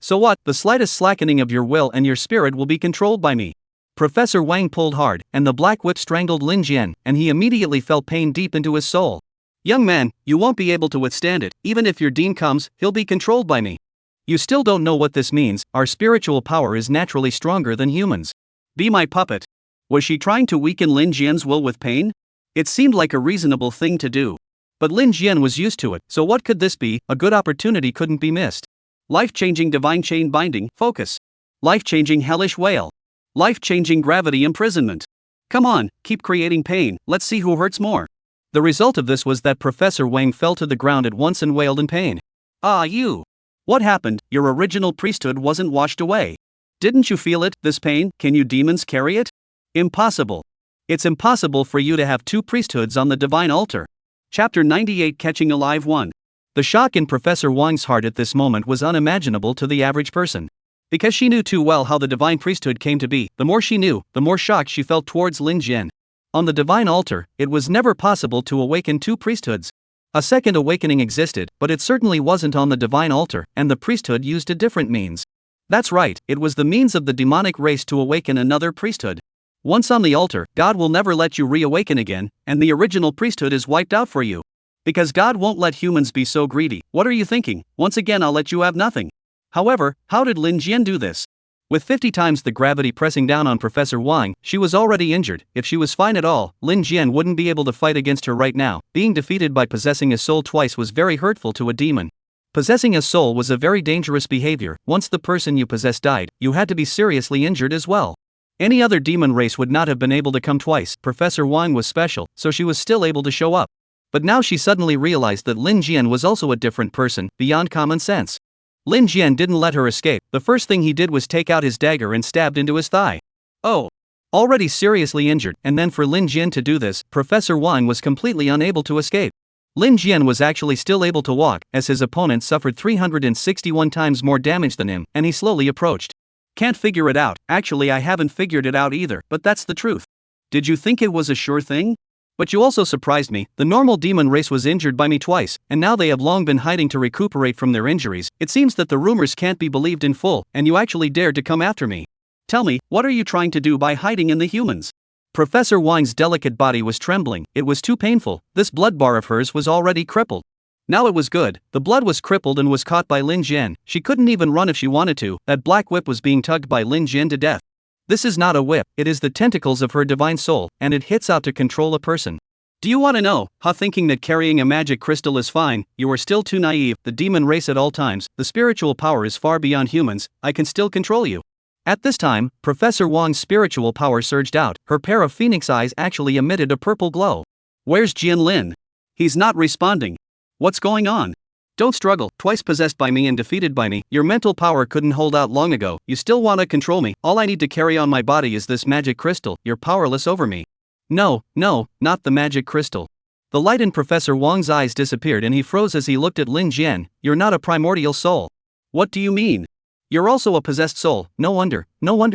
So what, the slightest slackening of your will and your spirit will be controlled by me. Professor Wang pulled hard, and the black whip strangled Lin Jian, and he immediately felt pain deep into his soul. Young man, you won't be able to withstand it, even if your dean comes, he'll be controlled by me. You still don't know what this means, our spiritual power is naturally stronger than humans. Be my puppet. Was she trying to weaken Lin Jian's will with pain? It seemed like a reasonable thing to do. But Lin Jian was used to it, so what could this be? A good opportunity couldn't be missed. Life-changing divine chain binding, focus. Life-changing hellish wail. Life-changing gravity imprisonment. Come on, keep creating pain, let's see who hurts more. The result of this was that Professor Wang fell to the ground at once and wailed in pain. Ah, you! What happened? Your original priesthood wasn't washed away. Didn't you feel it, this pain? Can you demons carry it? Impossible. It's impossible for you to have 2 priesthoods on the divine altar. Chapter 98 Catching Alive 1. The shock in Professor Wang's heart at this moment was unimaginable to the average person. Because she knew too well how the divine priesthood came to be, the more she knew, the more shock she felt towards Lin Jian. On the divine altar, it was never possible to awaken 2 priesthoods. A second awakening existed, but it certainly wasn't on the divine altar, and the priesthood used a different means. That's right, it was the means of the demonic race to awaken another priesthood. Once on the altar, God will never let you reawaken again, and the original priesthood is wiped out for you. Because God won't let humans be so greedy. What are you thinking? Once again I'll let you have nothing. However, how did Lin Jian do this? With 50 times the gravity pressing down on Professor Wang, she was already injured. If she was fine at all, Lin Jian wouldn't be able to fight against her right now. Being defeated by possessing a soul twice was very hurtful to a demon. Possessing a soul was a very dangerous behavior. Once the person you possessed died, you had to be seriously injured as well. Any other demon race would not have been able to come twice. Professor Wang was special, so she was still able to show up. But now she suddenly realized that Lin Jian was also a different person, beyond common sense. Lin Jian didn't let her escape. The first thing he did was take out his dagger and stabbed into his thigh. Oh! Already seriously injured, and then for Lin Jian to do this, Professor Wang was completely unable to escape. Lin Jian was actually still able to walk, as his opponent suffered 361 times more damage than him, and he slowly approached. Can't figure it out. Actually, I haven't figured it out either, but that's the truth. Did you think it was a sure thing? But you also surprised me. The normal demon race was injured by me twice, and now they have long been hiding to recuperate from their injuries. It seems that the rumors can't be believed in full, and you actually dared to come after me. Tell me, what are you trying to do by hiding in the humans? Professor Wang's delicate body was trembling. It was too painful. This blood bar of hers was already crippled. Now it was good. The blood was crippled and was caught by Lin Jian. She couldn't even run if she wanted to. That black whip was being tugged by Lin Jian to death. This is not a whip, it is the tentacles of her divine soul, and it hits out to control a person. Do you want to know how thinking that carrying a magic crystal is fine? You are still too naive. The demon race at all times, the spiritual power is far beyond humans. I can still control you. At this time, Professor Wang's spiritual power surged out. Her pair of phoenix eyes actually emitted a purple glow. Where's Jian Lin? He's not responding. What's going on? Don't struggle. Twice possessed by me and defeated by me, your mental power couldn't hold out long ago. You still want to control me. All I need to carry on my body is this magic crystal. You're powerless over me. No, not the magic crystal. The light in Professor Wang's eyes disappeared and he froze as he looked at Lin Jian. You're not a primordial soul. What do you mean? You're also a possessed soul. No wonder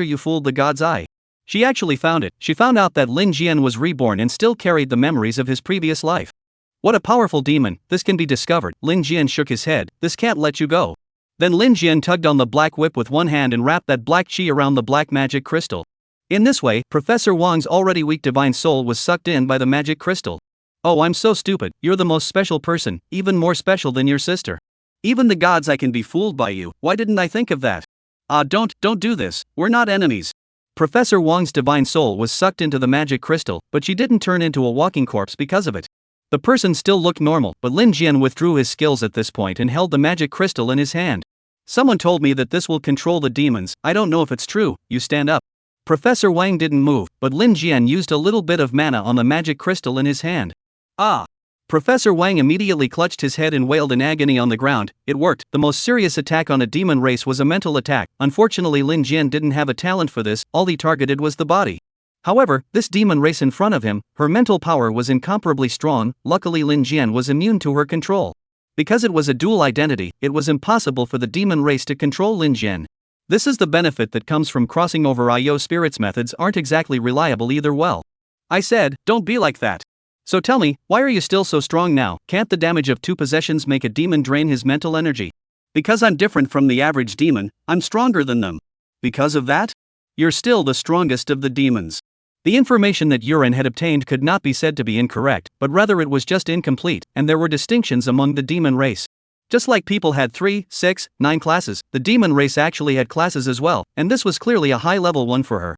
you fooled the god's eye. She actually found it. She found out that Lin Jian was reborn and still carried the memories of his previous life. What a powerful demon. This can be discovered. Lin Jian shook his head. This can't let you go. Then Lin Jian tugged on the black whip with one hand and wrapped that black chi around the black magic crystal. In this way, Professor Wang's already weak divine soul was sucked in by the magic crystal. Oh, I'm so stupid. You're the most special person, even more special than your sister. Even the gods I can be fooled by you. Why didn't I think of that? Don't do this. We're not enemies. Professor Wang's divine soul was sucked into the magic crystal, but she didn't turn into a walking corpse because of it. The person still looked normal, but Lin Jian withdrew his skills at this point and held the magic crystal in his hand. Someone told me that this will control the demons. I don't know if it's true. You stand up. Professor Wang didn't move, but Lin Jian used a little bit of mana on the magic crystal in his hand. Professor Wang immediately clutched his head and wailed in agony on the ground. It worked. The most serious attack on a demon race was a mental attack. Unfortunately, Lin Jian didn't have a talent for this. All he targeted was the body. However, this demon race in front of him, her mental power was incomparably strong. Luckily, Lin Jian was immune to her control. Because it was a dual identity, it was impossible for the demon race to control Lin Jian. This is the benefit that comes from crossing over. IO spirits methods aren't exactly reliable either. Well, I said, don't be like that. So tell me, why are you still so strong now? Can't the damage of 2 possessions make a demon drain his mental energy? Because I'm different from the average demon, I'm stronger than them. Because of that? You're still the strongest of the demons. The information that Yuren had obtained could not be said to be incorrect, but rather it was just incomplete, and there were distinctions among the demon race. Just like people had 3, 6, 9 classes, the demon race actually had classes as well, and this was clearly a high-level one for her.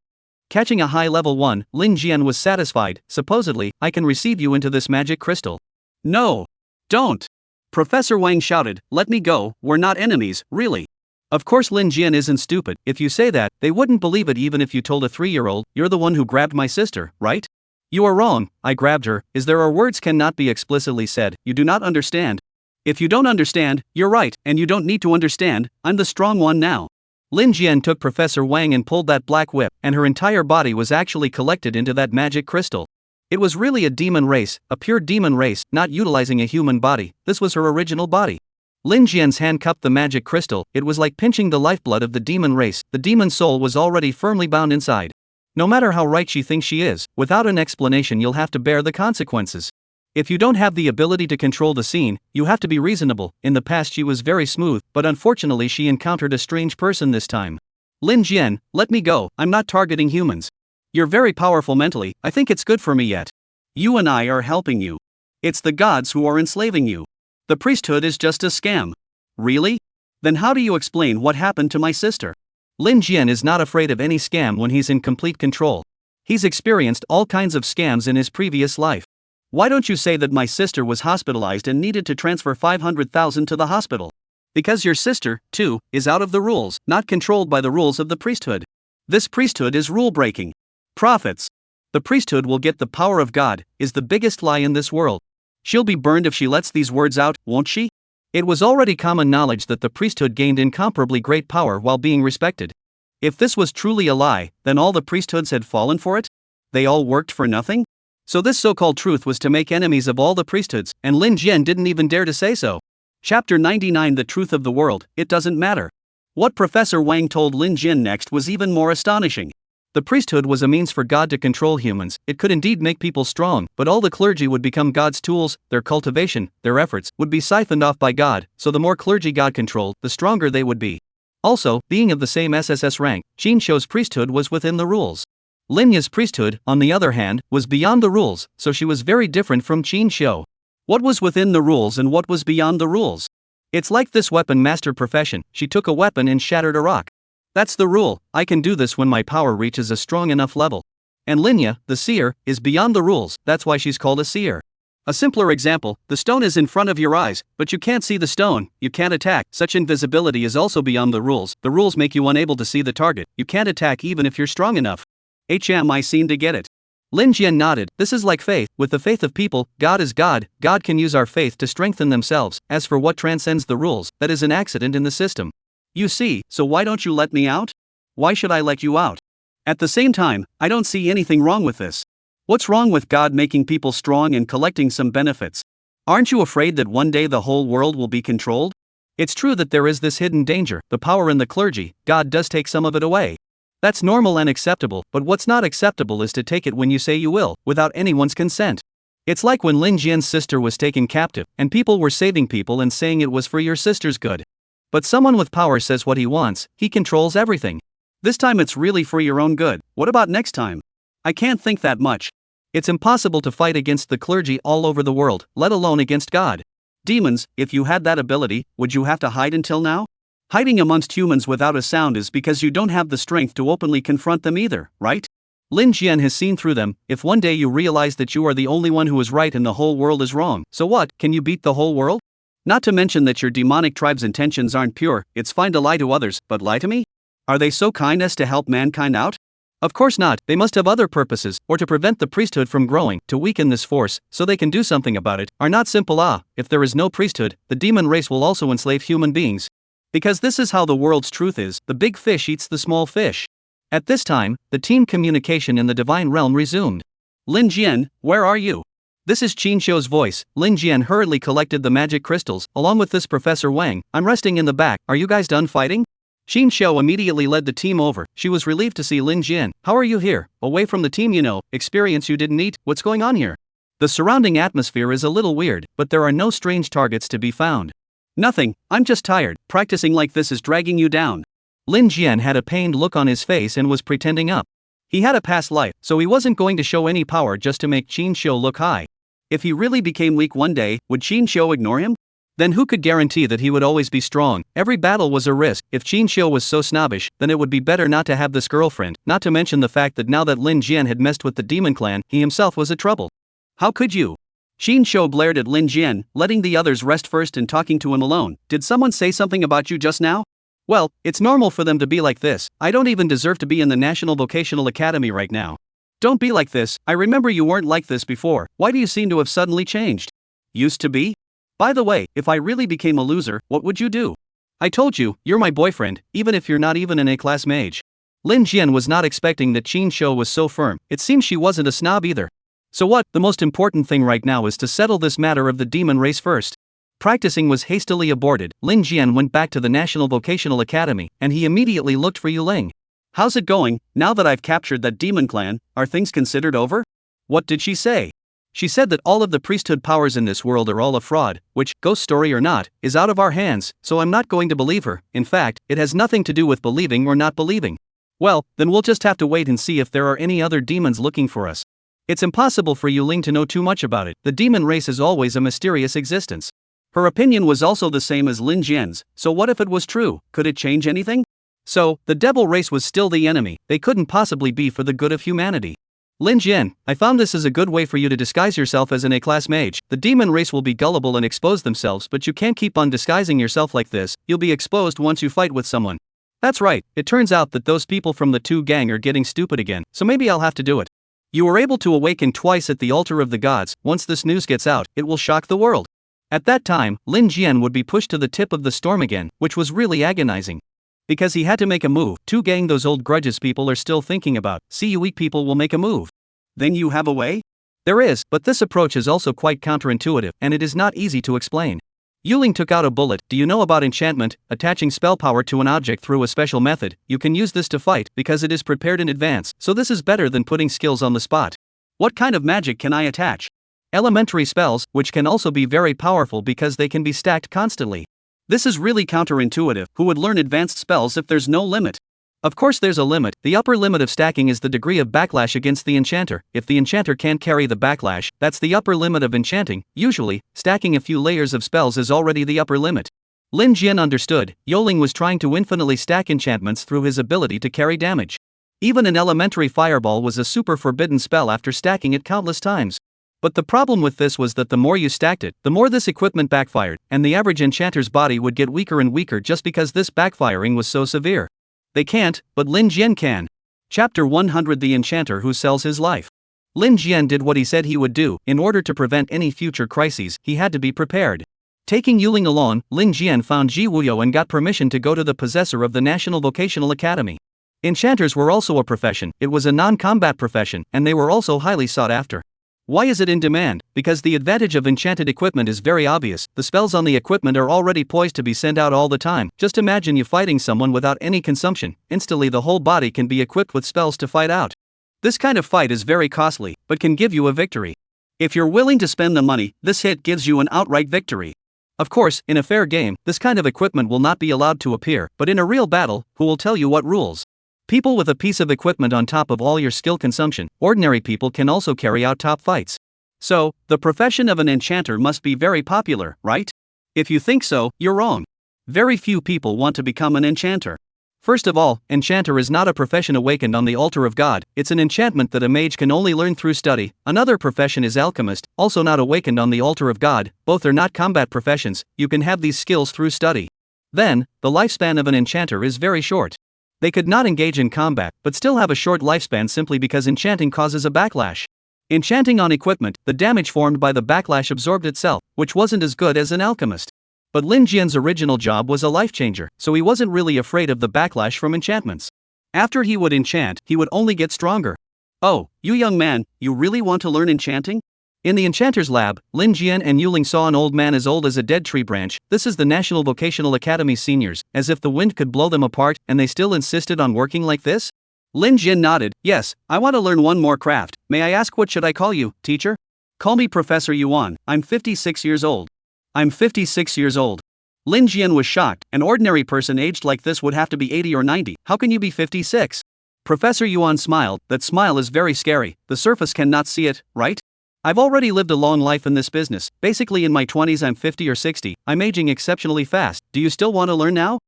Catching a high-level 1, Lin Jian was satisfied. Supposedly, I can receive you into this magic crystal. No! Don't! Professor Wang shouted, let me go, we're not enemies, really. Of course Lin Jian isn't stupid. If you say that, they wouldn't believe it even if you told a 3-year-old, you're the one who grabbed my sister, right? You are wrong, I grabbed her. There are words cannot be explicitly said, you do not understand. If you don't understand, you're right, and you don't need to understand, I'm the strong one now. Lin Jian took Professor Wang and pulled that black whip, and her entire body was actually collected into that magic crystal. It was really a demon race, a pure demon race, not utilizing a human body. This was her original body. Lin Jian's hand cupped the magic crystal. It was like pinching the lifeblood of the demon race. The demon soul was already firmly bound inside. No matter how right she thinks she is, without an explanation you'll have to bear the consequences. If you don't have the ability to control the scene, you have to be reasonable. In the past she was very smooth, but unfortunately she encountered a strange person this time. Lin Jian, let me go, I'm not targeting humans. You're very powerful mentally, I think it's good for me yet. You and I are helping you. It's the gods who are enslaving you. The priesthood is just a scam. Really? Then how do you explain what happened to my sister? Lin Jian is not afraid of any scam when he's in complete control. He's experienced all kinds of scams in his previous life. Why don't you say that my sister was hospitalized and needed to transfer 500,000 to the hospital? Because your sister, too, is out of the rules, not controlled by the rules of the priesthood. This priesthood is rule-breaking. Prophets. The priesthood will get the power of God, is the biggest lie in this world. She'll be burned if she lets these words out, won't she? It was already common knowledge that the priesthood gained incomparably great power while being respected. If this was truly a lie, then all the priesthoods had fallen for it? They all worked for nothing? So this so-called truth was to make enemies of all the priesthoods, and Lin Jian didn't even dare to say so. Chapter 99 The Truth of the World, It Doesn't Matter. What Professor Wang told Lin Jian next was even more astonishing. The priesthood was a means for God to control humans. It could indeed make people strong, but all the clergy would become God's tools. Their cultivation, their efforts, would be siphoned off by God, so the more clergy God controlled, the stronger they would be. Also, being of the same SSS rank, Qin Shou's priesthood was within the rules. Lin Ya's priesthood, on the other hand, was beyond the rules, so she was very different from Qin Shou. What was within the rules and what was beyond the rules? It's like this weapon master profession. She took a weapon and shattered a rock. That's the rule. I can do this when my power reaches a strong enough level. And Lin Ya, the seer, is beyond the rules, that's why she's called a seer. A simpler example, the stone is in front of your eyes, but you can't see the stone, you can't attack. Such invisibility is also beyond the rules make you unable to see the target, you can't attack even if you're strong enough. I seem to get it. Lin Jian nodded. This is like faith. With the faith of people, God is God. God can use our faith to strengthen themselves. As for what transcends the rules, that is an accident in the system. You see, so why don't you let me out? Why should I let you out? At the same time, I don't see anything wrong with this. What's wrong with God making people strong and collecting some benefits? Aren't you afraid that one day the whole world will be controlled? It's true that there is this hidden danger, the power in the clergy. God does take some of it away. That's normal and acceptable, but what's not acceptable is to take it when you say you will, without anyone's consent. It's like when Lin Jian's sister was taken captive, and people were saving people and saying it was for your sister's good. But someone with power says what he wants, he controls everything. This time it's really for your own good. What about next time? I can't think that much. It's impossible to fight against the clergy all over the world, let alone against God. Demons, if you had that ability, would you have to hide until now? Hiding amongst humans without a sound is because you don't have the strength to openly confront them either, right? Lin Jian has seen through them. If one day you realize that you are the only one who is right and the whole world is wrong, so what, can you beat the whole world? Not to mention that your demonic tribe's intentions aren't pure. It's fine to lie to others, but lie to me? Are they so kind as to help mankind out? Of course not, they must have other purposes, or to prevent the priesthood from growing, to weaken this force, so they can do something about it, are not simple. If there is no priesthood, the demon race will also enslave human beings. Because this is how the world's truth is, the big fish eats the small fish. At this time, the team communication in the divine realm resumed. Lin Jian, where are you? This is Qin Shou's voice. Lin Jian hurriedly collected the magic crystals, along with this Professor Wang. I'm resting in the back, are you guys done fighting? Qin Shou immediately led the team over. She was relieved to see Lin Jian. How are you here? Away from the team, experience you didn't eat, what's going on here? The surrounding atmosphere is a little weird, but there are no strange targets to be found. Nothing, I'm just tired. Practicing like this is dragging you down. Lin Jian had a pained look on his face and was pretending up. He had a past life, so he wasn't going to show any power just to make Qin Shou look high. If he really became weak one day, would Qin Shou ignore him? Then who could guarantee that he would always be strong? Every battle was a risk. If Qin Shou was so snobbish, then it would be better not to have this girlfriend, not to mention the fact that now that Lin Jian had messed with the demon clan, he himself was a trouble. How could you? Qin Shou blared at Lin Jian, letting the others rest first and talking to him alone. Did someone say something about you just now? Well, it's normal for them to be like this. I don't even deserve to be in the National Vocational Academy right now. Don't be like this. I remember you weren't like this before. Why do you seem to have suddenly changed? Used to be? By the way, if I really became a loser, what would you do? I told you, you're my boyfriend, even if you're not even an A-class mage. Lin Jian was not expecting that Qin Shou was so firm. It seems she wasn't a snob either. So what, the most important thing right now is to settle this matter of the demon race first. Practicing was hastily aborted. Lin Jian went back to the National Vocational Academy, and he immediately looked for Yu Ling. How's it going? Now that I've captured that demon clan, are things considered over? What did she say? She said that all of the priesthood powers in this world are all a fraud, which, ghost story or not, is out of our hands, so I'm not going to believe her. In fact, it has nothing to do with believing or not believing. Well, then we'll just have to wait and see if there are any other demons looking for us. It's impossible for Yuling to know too much about it. The demon race is always a mysterious existence. Her opinion was also the same as Lin Jian's, so what if it was true? Could it change anything? So, the devil race was still the enemy. They couldn't possibly be for the good of humanity. Lin Jian, I found this is a good way for you to disguise yourself as an A-class mage. The demon race will be gullible and expose themselves, but you can't keep on disguising yourself like this. You'll be exposed once you fight with someone. That's right, it turns out that those people from the two gang are getting stupid again, so maybe I'll have to do it. You were able to awaken twice at the altar of the gods. Once this news gets out, it will shock the world. At that time, Lin Jian would be pushed to the tip of the storm again, which was really agonizing. Because he had to make a move. Two gang, those old grudges people are still thinking about. See, you weak people will make a move. Then you have a way? There is, but this approach is also quite counterintuitive, and it is not easy to explain. Yuling took out a bullet. Do you know about enchantment? Attaching spell power to an object through a special method. You can use this to fight, because it is prepared in advance, so this is better than putting skills on the spot. What kind of magic can I attach? Elementary spells, which can also be very powerful because they can be stacked constantly. This is really counterintuitive. Who would learn advanced spells if there's no limit? Of course there's a limit. The upper limit of stacking is the degree of backlash against the enchanter. If the enchanter can't carry the backlash, that's the upper limit of enchanting. Usually, stacking a few layers of spells is already the upper limit. Lin Jian understood. Yuling was trying to infinitely stack enchantments through his ability to carry damage. Even an elementary fireball was a super forbidden spell after stacking it countless times. But the problem with this was that the more you stacked it, the more this equipment backfired, and the average enchanter's body would get weaker and weaker just because this backfiring was so severe. They can't, but Lin Jian can. Chapter 100: The Enchanter Who Sells His Life. Lin Jian did what he said he would do. In order to prevent any future crises, he had to be prepared. Taking Yuling along, Lin Jian found Ji Wuyo and got permission to go to the possessor of the National Vocational Academy. Enchanters were also a profession. It was a non-combat profession, and they were also highly sought after. Why is it in demand? Because the advantage of enchanted equipment is very obvious. The spells on the equipment are already poised to be sent out all the time. Just imagine you fighting someone without any consumption. Instantly the whole body can be equipped with spells to fight out. This kind of fight is very costly, but can give you a victory. If you're willing to spend the money, this hit gives you an outright victory. Of course, in a fair game, this kind of equipment will not be allowed to appear, but in a real battle, who will tell you what rules? People with a piece of equipment on top of all your skill consumption, ordinary people can also carry out top fights. So, the profession of an enchanter must be very popular, right? If you think so, you're wrong. Very few people want to become an enchanter. First of all, enchanter is not a profession awakened on the altar of God. It's an enchantment that a mage can only learn through study. Another profession is alchemist, also not awakened on the altar of God. Both are not combat professions. You can have these skills through study. Then, the lifespan of an enchanter is very short. They could not engage in combat, but still have a short lifespan simply because enchanting causes a backlash. Enchanting on equipment, the damage formed by the backlash absorbed itself, which wasn't as good as an alchemist. But Lin Jian's original job was a life changer, so he wasn't really afraid of the backlash from enchantments. After he would enchant, he would only get stronger. Oh, you young man, you really want to learn enchanting? In the enchanter's lab, Lin Jian and Yuling saw an old man as old as a dead tree branch. This is the National Vocational Academy seniors, as if the wind could blow them apart, and they still insisted on working like this? Lin Jian nodded. Yes, I want to learn one more craft. May I ask, what should I call you, teacher? Call me Professor Yuan. I'm 56 years old. I'm 56 years old. Lin Jian was shocked. An ordinary person aged like this would have to be 80 or 90. How can you be 56? Professor Yuan smiled. That smile is very scary. The surface cannot see it, right? I've already lived a long life in this business. Basically in my 20s I'm 50 or 60. I'm aging exceptionally fast. Do you still want to learn now?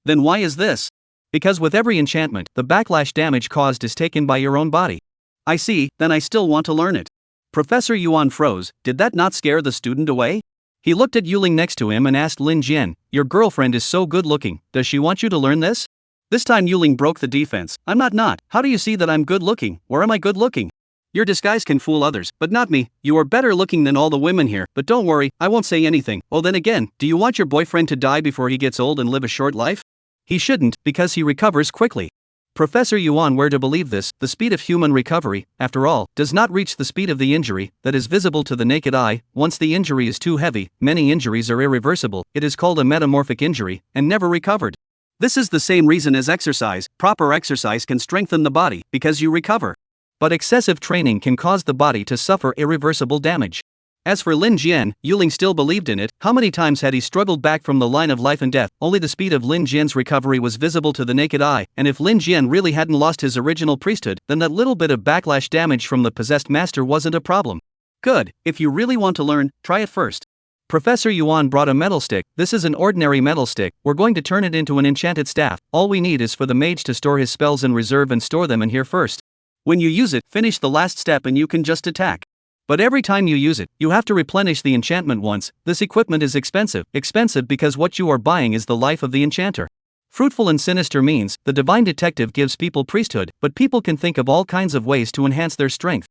Then why is this? Because with every enchantment, the backlash damage caused is taken by your own body. I see, then I still want to learn it. Professor Yuan froze. Did that not scare the student away? He looked at Yuling next to him and asked Lin Jian, your girlfriend is so good looking, does she want you to learn this? This time Yuling broke the defense. I'm not. How do you see that I'm good looking? Where am I good looking? Your disguise can fool others, but not me. You are better looking than all the women here, but don't worry, I won't say anything. Oh, then again, do you want your boyfriend to die before he gets old and live a short life? He shouldn't, because he recovers quickly. Professor Yuan, where to believe this? The speed of human recovery, after all, does not reach the speed of the injury that is visible to the naked eye. Once the injury is too heavy, many injuries are irreversible. It is called a metamorphic injury, and never recovered. This is the same reason as exercise. Proper exercise can strengthen the body, because you recover. But excessive training can cause the body to suffer irreversible damage. As for Lin Jian, Yuling still believed in it. How many times had he struggled back from the line of life and death? Only the speed of Lin Jian's recovery was visible to the naked eye, and if Lin Jian really hadn't lost his original priesthood, then that little bit of backlash damage from the possessed master wasn't a problem. Good, if you really want to learn, try it first. Professor Yuan brought a metal stick. This is an ordinary metal stick. We're going to turn it into an enchanted staff. All we need is for the mage to store his spells in reserve and store them in here first. When you use it, finish the last step and you can just attack. But every time you use it, you have to replenish the enchantment once. This equipment is expensive. Expensive because what you are buying is the life of the enchanter. Fruitful and sinister means, the divine detective gives people priesthood, but people can think of all kinds of ways to enhance their strength.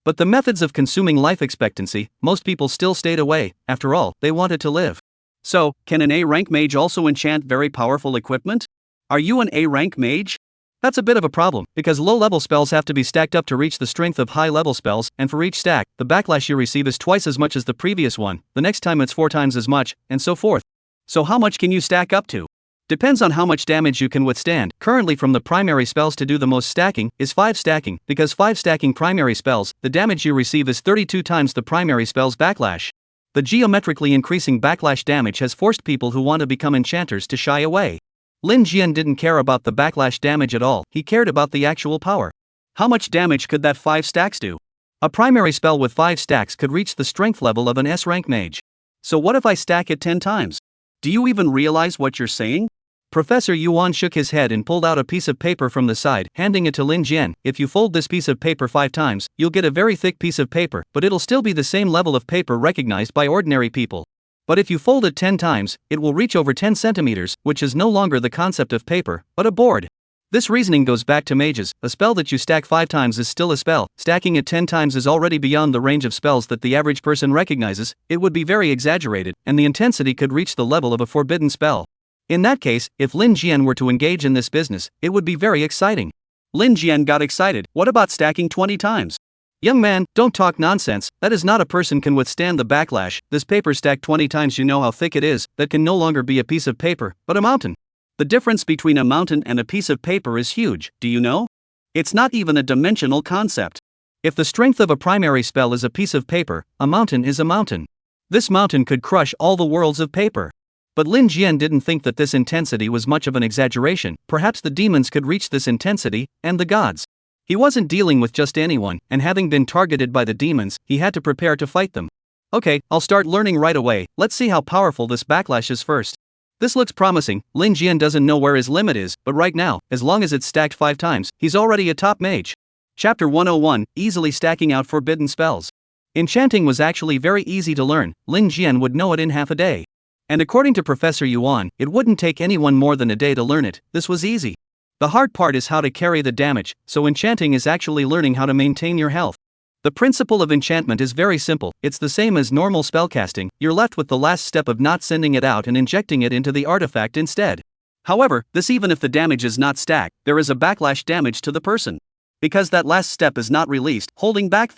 But the methods of consuming life expectancy, most people still stayed away. After all, they wanted to live. So, can an A-rank mage also enchant very powerful equipment? Are you an A-rank mage? That's a bit of a problem, because low-level spells have to be stacked up to reach the strength of high-level spells, and for each stack, the backlash you receive is twice as much as the previous one, the next time it's 4 times as much, and so forth. So how much can you stack up to? Depends on how much damage you can withstand. Currently from the primary spells to do the most stacking, is 5 stacking, because 5 stacking primary spells, the damage you receive is 32 times the primary spell's backlash. The geometrically increasing backlash damage has forced people who want to become enchanters to shy away. Lin Jian didn't care about the backlash damage at all, he cared about the actual power. How much damage could that 5 stacks do? A primary spell with 5 stacks could reach the strength level of an S-rank mage. So what if I stack it 10 times? Do you even realize what you're saying? Professor Yuan shook his head and pulled out a piece of paper from the side, handing it to Lin Jian. If you fold this piece of paper 5 times, you'll get a very thick piece of paper, but it'll still be the same level of paper recognized by ordinary people. But if you fold it 10 times, it will reach over 10 centimeters, which is no longer the concept of paper, but a board. This reasoning goes back to mages. A spell that you stack 5 times is still a spell. Stacking it 10 times is already beyond the range of spells that the average person recognizes. It would be very exaggerated, and the intensity could reach the level of a forbidden spell. In that case, if Lin Jian were to engage in this business, it would be very exciting. Lin Jian got excited. What about stacking 20 times? Young man, don't talk nonsense. That is not a person can withstand the backlash. This paper stacked 20 times, you know how thick it is. That can no longer be a piece of paper, but a mountain. The difference between a mountain and a piece of paper is huge, do you know? It's not even a dimensional concept. If the strength of a primary spell is a piece of paper, a mountain is a mountain. This mountain could crush all the worlds of paper. But Lin Jian didn't think that this intensity was much of an exaggeration. Perhaps the demons could reach this intensity, and the gods. He wasn't dealing with just anyone, and having been targeted by the demons, he had to prepare to fight them. Okay, I'll start learning right away. Let's see how powerful this backlash is first. This looks promising. Lin Jian doesn't know where his limit is, but right now, as long as it's stacked 5 times, he's already a top mage. Chapter 101, Easily Stacking Out Forbidden Spells. Enchanting was actually very easy to learn. Lin Jian would know it in half a day. And according to Professor Yuan, it wouldn't take anyone more than a day to learn it. This was easy. The hard part is how to carry the damage, so enchanting is actually learning how to maintain your health. The principle of enchantment is very simple. It's the same as normal spellcasting. You're left with the last step of not sending it out and injecting it into the artifact instead. However, this even if the damage is not stacked, there is a backlash damage to the person. Because that last step is not released, holding back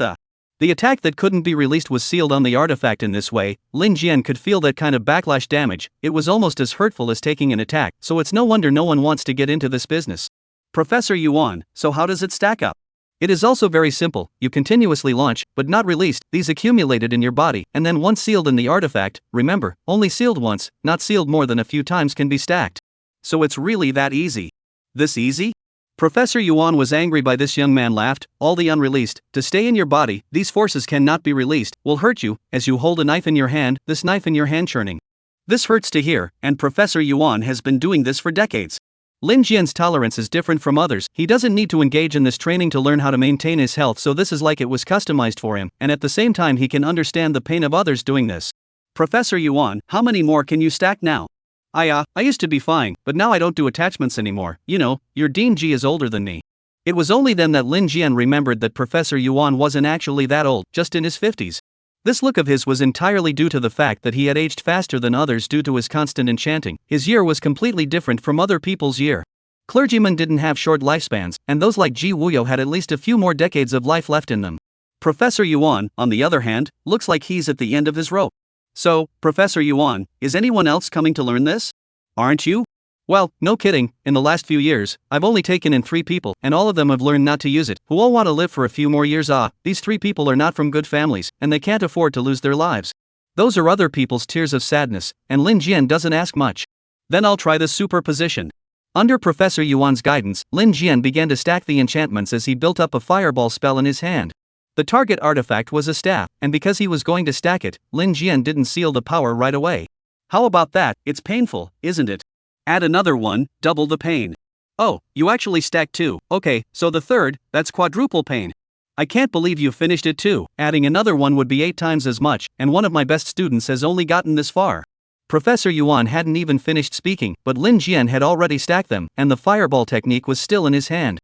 the attack that couldn't be released was sealed on the artifact. In this way, Lin Jian could feel that kind of backlash damage. It was almost as hurtful as taking an attack, so it's no wonder no one wants to get into this business. Professor Yuan, so how does it stack up? It is also very simple. You continuously launch, but not released, these accumulated in your body, and then once sealed in the artifact, remember, only sealed once, not sealed more than a few times can be stacked. So it's really that easy? This easy? Professor Yuan was angry by this. Young man laughed. All the unreleased, to stay in your body, these forces cannot be released, will hurt you, as you hold a knife in your hand, this knife in your hand churning. This hurts to hear, and Professor Yuan has been doing this for decades. Lin Jian's tolerance is different from others. He doesn't need to engage in this training to learn how to maintain his health, so this is like it was customized for him, and at the same time he can understand the pain of others doing this. Professor Yuan, how many more can you stack now? I used to be fine, but now I don't do attachments anymore. You know, your Dean Ji is older than me. It was only then that Lin Jian remembered that Professor Yuan wasn't actually that old, just in his 50s. This look of his was entirely due to the fact that he had aged faster than others due to his constant enchanting. His year was completely different from other people's year. Clergymen didn't have short lifespans, and those like Ji Wuyo had at least a few more decades of life left in them. Professor Yuan, on the other hand, looks like he's at the end of his rope. So, Professor Yuan, is anyone else coming to learn this? Aren't you? Well, no kidding, in the last few years, I've only taken in 3 people, and all of them have learned not to use it, who all want to live for a few more years. These 3 people are not from good families, and they can't afford to lose their lives. Those are other people's tears of sadness, and Lin Jian doesn't ask much. Then I'll try the superposition. Under Professor Yuan's guidance, Lin Jian began to stack the enchantments as he built up a fireball spell in his hand. The target artifact was a staff, and because he was going to stack it, Lin Jian didn't seal the power right away. How about that? It's painful, isn't it? Add another one, double the pain. Oh, you actually stacked 2. Okay, so the third, that's quadruple pain. I can't believe you finished it too. Adding another one would be 8 times as much, and one of my best students has only gotten this far. Professor Yuan hadn't even finished speaking, but Lin Jian had already stacked them, and the fireball technique was still in his hand.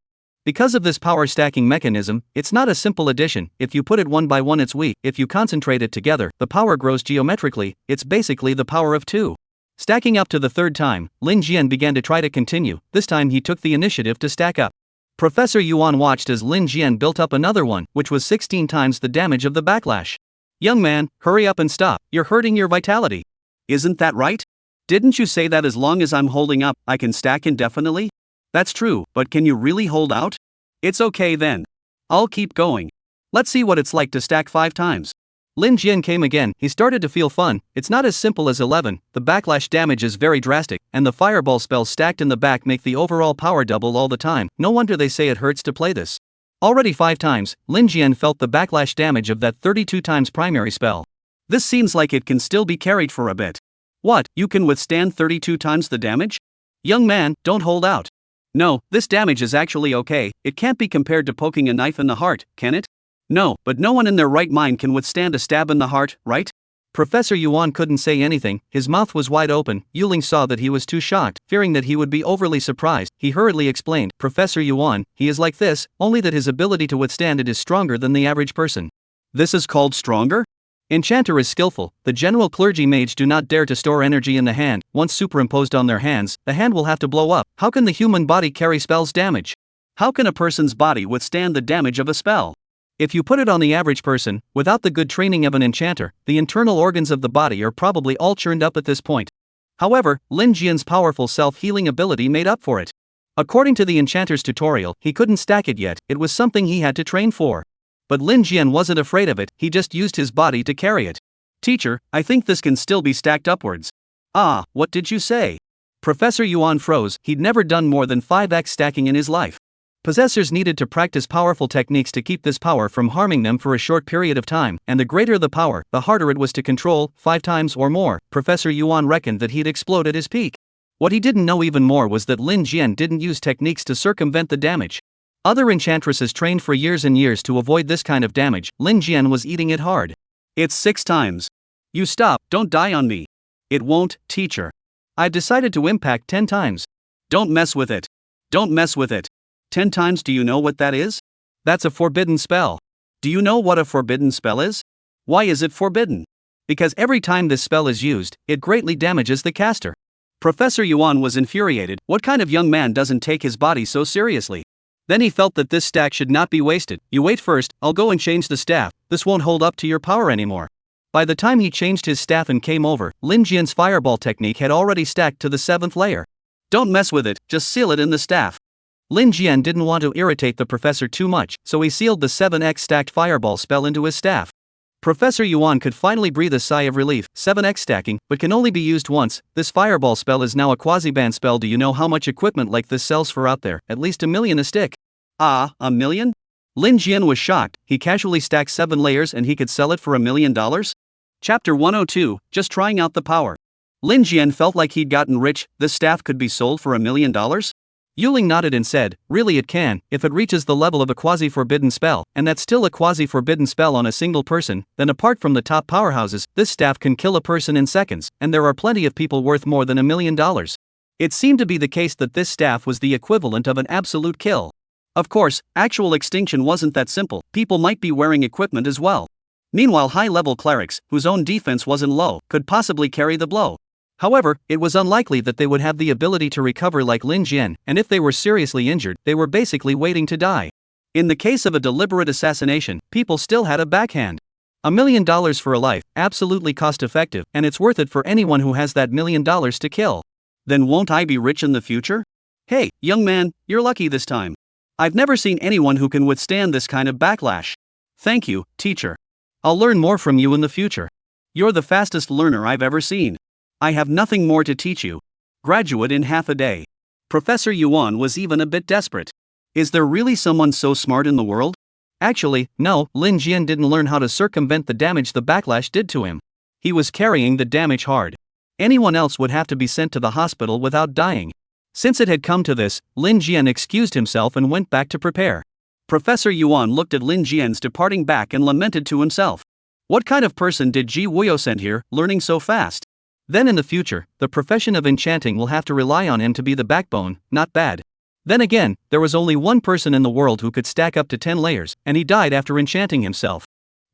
Because of this power stacking mechanism, it's not a simple addition. If you put it one by one, it's weak. If you concentrate it together, the power grows geometrically. It's basically the power of 2. Stacking up to the 3rd time, Lin Jian began to try to continue. This time he took the initiative to stack up. Professor Yuan watched as Lin Jian built up another one, which was 16 times the damage of the backlash. Young man, hurry up and stop. You're hurting your vitality. Isn't that right? Didn't you say that as long as I'm holding up, I can stack indefinitely? That's true, but can you really hold out? It's okay then. I'll keep going. Let's see what it's like to stack 5 times. Lin Jian came again. He started to feel fun. It's not as simple as 11, the backlash damage is very drastic, and the fireball spells stacked in the back make the overall power double all the time. No wonder they say it hurts to play this. Already 5 times, Lin Jian felt the backlash damage of that 32 times primary spell. This seems like it can still be carried for a bit. What, you can withstand 32 times the damage? Young man, don't hold out. No, this damage is actually okay. It can't be compared to poking a knife in the heart, can it? No, but no one in their right mind can withstand a stab in the heart, right? Professor Yuan couldn't say anything. His mouth was wide open. Yuling saw that he was too shocked. Fearing that he would be overly surprised, he hurriedly explained, Professor Yuan, he is like this, only that his ability to withstand it is stronger than the average person. This is called stronger? Enchanter is skillful. The general clergy mage do not dare to store energy in the hand. Once superimposed on their hands, the hand will have to blow up. How can the human body carry spells damage? How can a person's body withstand the damage of a spell? If you put it on the average person, without the good training of an enchanter, the internal organs of the body are probably all churned up at this point. However, Lin Jian's powerful self-healing ability made up for it. According to the enchanter's tutorial, he couldn't stack it yet. It was something he had to train for. But Lin Jian wasn't afraid of it, he just used his body to carry it. Teacher, I think this can still be stacked upwards. Ah, what did you say? Professor Yuan froze. He'd never done more than 5x stacking in his life. Possessors needed to practice powerful techniques to keep this power from harming them for a short period of time, and the greater the power, the harder it was to control. 5 times or more, Professor Yuan reckoned that he'd explode at his peak. What he didn't know even more was that Lin Jian didn't use techniques to circumvent the damage. Other enchantresses trained for years and years to avoid this kind of damage. Lin Jian was eating it hard. It's 6 times. You stop, don't die on me. It won't, teacher. I decided to impact 10 times. Don't mess with it. Don't mess with it. 10 times, do you know what that is? That's a forbidden spell. Do you know what a forbidden spell is? Why is it forbidden? Because every time this spell is used, it greatly damages the caster. Professor Yuan was infuriated. What kind of young man doesn't take his body so seriously? Then he felt that this stack should not be wasted. You wait first, I'll go and change the staff. This won't hold up to your power anymore. By the time he changed his staff and came over, Lin Jian's fireball technique had already stacked to the 7th layer. Don't mess with it, just seal it in the staff. Lin Jian didn't want to irritate the professor too much, so he sealed the 7x stacked fireball spell into his staff. Professor Yuan could finally breathe a sigh of relief. 7x stacking, but can only be used once. This fireball spell is now a quasi-ban spell. Do you know how much equipment like this sells for out there? At least $1 million a stick. Ah, $1 million? Lin Jian was shocked. He casually stacked 7 layers and he could sell it for $1 million? Chapter 102, just trying out the power. Lin Jian felt like he'd gotten rich. This staff could be sold for $1 million? Yuling nodded and said, really it can, if it reaches the level of a quasi-forbidden spell, and that's still a quasi-forbidden spell on a single person, then apart from the top powerhouses, this staff can kill a person in seconds, and there are plenty of people worth more than $1 million. It seemed to be the case that this staff was the equivalent of an absolute kill. Of course, actual extinction wasn't that simple. People might be wearing equipment as well. Meanwhile, high-level clerics, whose own defense wasn't low, could possibly carry the blow. However, it was unlikely that they would have the ability to recover like Lin Jian, and if they were seriously injured, they were basically waiting to die. In the case of a deliberate assassination, people still had a backhand. $1 million for a life, absolutely cost-effective, and it's worth it for anyone who has that $1 million to kill. Then won't I be rich in the future? Hey, young man, you're lucky this time. I've never seen anyone who can withstand this kind of backlash. Thank you, teacher. I'll learn more from you in the future. You're the fastest learner I've ever seen. I have nothing more to teach you. Graduate in half a day. Professor Yuan was even a bit desperate. Is there really someone so smart in the world? Actually, no, Lin Jian didn't learn how to circumvent the damage the backlash did to him. He was carrying the damage hard. Anyone else would have to be sent to the hospital without dying. Since it had come to this, Lin Jian excused himself and went back to prepare. Professor Yuan looked at Lin Jian's departing back and lamented to himself. What kind of person did Ji Wuyo send here, learning so fast? Then in the future, the profession of enchanting will have to rely on him to be the backbone, not bad. Then again, there was only one person in the world who could stack up to 10 layers, and he died after enchanting himself.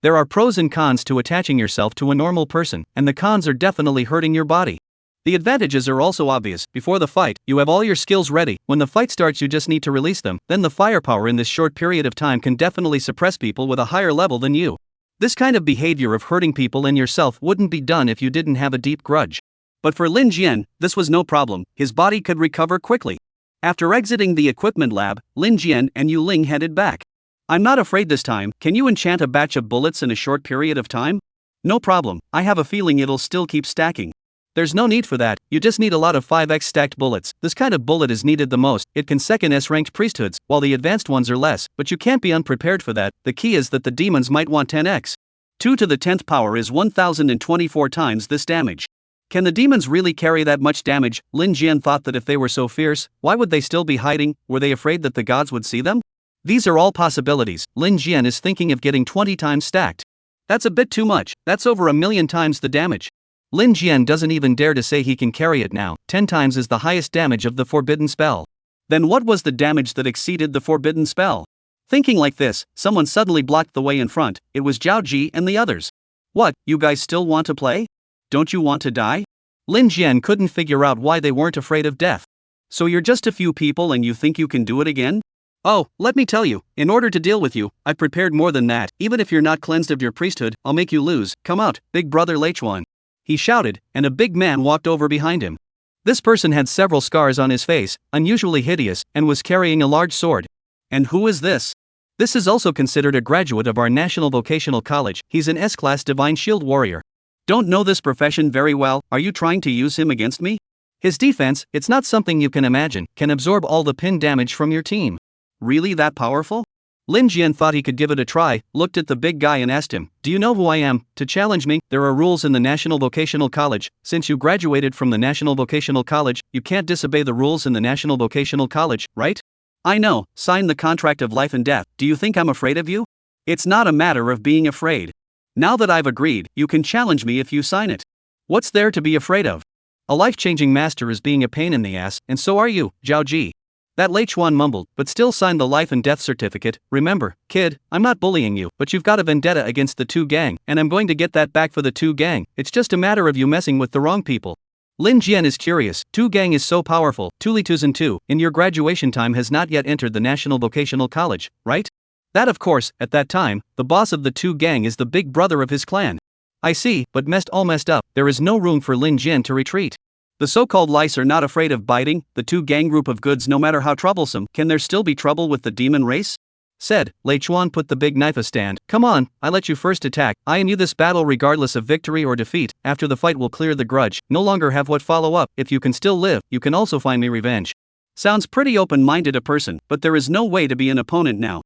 There are pros and cons to attaching yourself to a normal person, and the cons are definitely hurting your body. The advantages are also obvious. Before the fight, you have all your skills ready. When the fight starts, you just need to release them. Then the firepower in this short period of time can definitely suppress people with a higher level than you. This kind of behavior of hurting people and yourself wouldn't be done if you didn't have a deep grudge. But for Lin Jian, this was no problem. His body could recover quickly. After exiting the equipment lab, Lin Jian and Yu Ling headed back. I'm not afraid this time. Can you enchant a batch of bullets in a short period of time? No problem. I have a feeling it'll still keep stacking. There's no need for that, you just need a lot of 5x stacked bullets. This kind of bullet is needed the most. It can second S-ranked priesthoods, while the advanced ones are less, but you can't be unprepared for that. The key is that the demons might want 10x. 2 to the 10th power is 1024 times this damage. Can the demons really carry that much damage? Lin Jian thought that if they were so fierce, why would they still be hiding? Were they afraid that the gods would see them? These are all possibilities. Lin Jian is thinking of getting 20 times stacked. That's a bit too much, that's over 1,000,000 times the damage. Lin Jian doesn't even dare to say he can carry it now. 10 times is the highest damage of the forbidden spell. Then what was the damage that exceeded the forbidden spell? Thinking like this, someone suddenly blocked the way in front. It was Zhao Ji and the others. What, you guys still want to play? Don't you want to die? Lin Jian couldn't figure out why they weren't afraid of death. So you're just a few people and you think you can do it again? Oh, let me tell you, in order to deal with you, I prepared more than that. Even if you're not cleansed of your priesthood, I'll make you lose. Come out, big brother Leichuan. He shouted, and a big man walked over behind him. This person had several scars on his face, unusually hideous, and was carrying a large sword. And who is this? This is also considered a graduate of our National Vocational College. He's an S-class Divine Shield Warrior. Don't know this profession very well. Are you trying to use him against me? His defense, it's not something you can imagine, can absorb all the pin damage from your team. Really that powerful? Lin Jian thought he could give it a try, looked at the big guy and asked him, "Do you know who I am? To challenge me, there are rules in the National Vocational College. Since you graduated from the National Vocational College, you can't disobey the rules in the National Vocational College, right?" I know, sign the contract of life and death. Do you think I'm afraid of you? It's not a matter of being afraid. Now that I've agreed, you can challenge me if you sign it. What's there to be afraid of? A life-changing master is being a pain in the ass, and so are you, Zhao Ji. That Leichuan mumbled, but still signed the life and death certificate. Remember, kid, I'm not bullying you, but you've got a vendetta against the two gang, and I'm going to get that back for the two gang. It's just a matter of you messing with the wrong people. Lin Jian is curious. Two gang is so powerful. Two, in your graduation time has not yet entered the National Vocational College, right? That of course, at that time, the boss of the two gang is the big brother of his clan. I see, but all messed up. There is no room for Lin Jian to retreat. The so-called lice are not afraid of biting the two gang group of goods no matter how troublesome. Can there still be trouble with the demon race? Said, Leichuan put the big knife a stand. Come on, I let you first attack. I and you this battle regardless of victory or defeat. After the fight will clear the grudge. No longer have what follow up. If you can still live, you can also find me revenge. Sounds pretty open-minded a person, but there is no way to be an opponent now.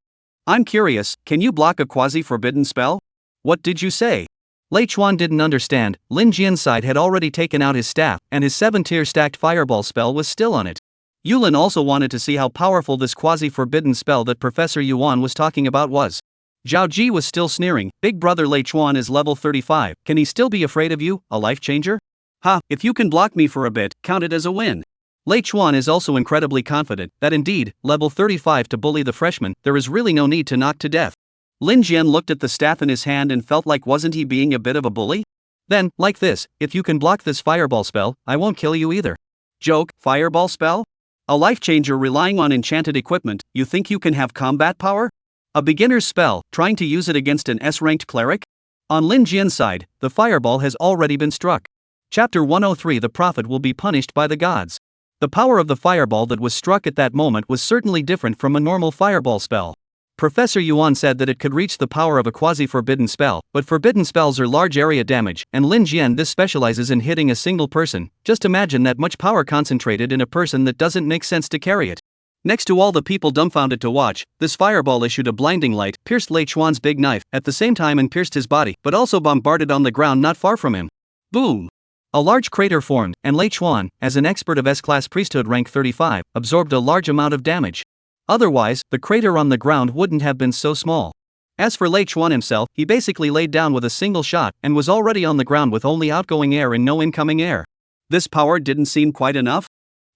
I'm curious, can you block a quasi-forbidden spell? What did you say? Leichuan didn't understand. Lin Jian's side had already taken out his staff, and his 7-tier stacked fireball spell was still on it. Yulin also wanted to see how powerful this quasi-forbidden spell that Professor Yuan was talking about was. Zhao Ji was still sneering. Big brother Leichuan is level 35. Can he still be afraid of you, a life changer? Ha, if you can block me for a bit, count it as a win. Leichuan is also incredibly confident that indeed, level 35 to bully the freshman, there is really no need to knock to death. Lin Jian looked at the staff in his hand and felt like wasn't he being a bit of a bully? Then, like this, if you can block this fireball spell, I won't kill you either. Joke, fireball spell? A life changer relying on enchanted equipment, you think you can have combat power? A beginner's spell, trying to use it against an S-ranked cleric? On Lin Jian's side, the fireball has already been struck. Chapter 103 The Prophet will be punished by the gods. The power of the fireball that was struck at that moment was certainly different from a normal fireball spell. Professor Yuan said that it could reach the power of a quasi-forbidden spell, but forbidden spells are large area damage, and Lin Jian this specializes in hitting a single person. Just imagine that much power concentrated in a person that doesn't make sense to carry it. Next to all the people dumbfounded to watch, this fireball issued a blinding light, pierced Lei Chuan's big knife, at the same time and pierced his body, but also bombarded on the ground not far from him. Boom! A large crater formed, and Lei Chuan, as an expert of S-class priesthood rank 35, absorbed a large amount of damage. Otherwise, the crater on the ground wouldn't have been so small. As for Lei Chuan himself, he basically laid down with a single shot, and was already on the ground with only outgoing air and no incoming air. This power didn't seem quite enough?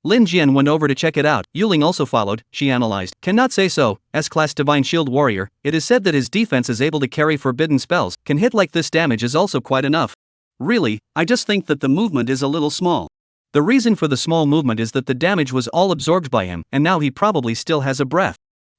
Lin Jian went over to check it out. Yuling also followed, she analyzed. Cannot say so, S-class Divine Shield Warrior. It is said that his defense is able to carry forbidden spells, can hit like this damage is also quite enough. Really, I just think that the movement is a little small. The reason for the small movement is that the damage was all absorbed by him, and now he probably still has a breath.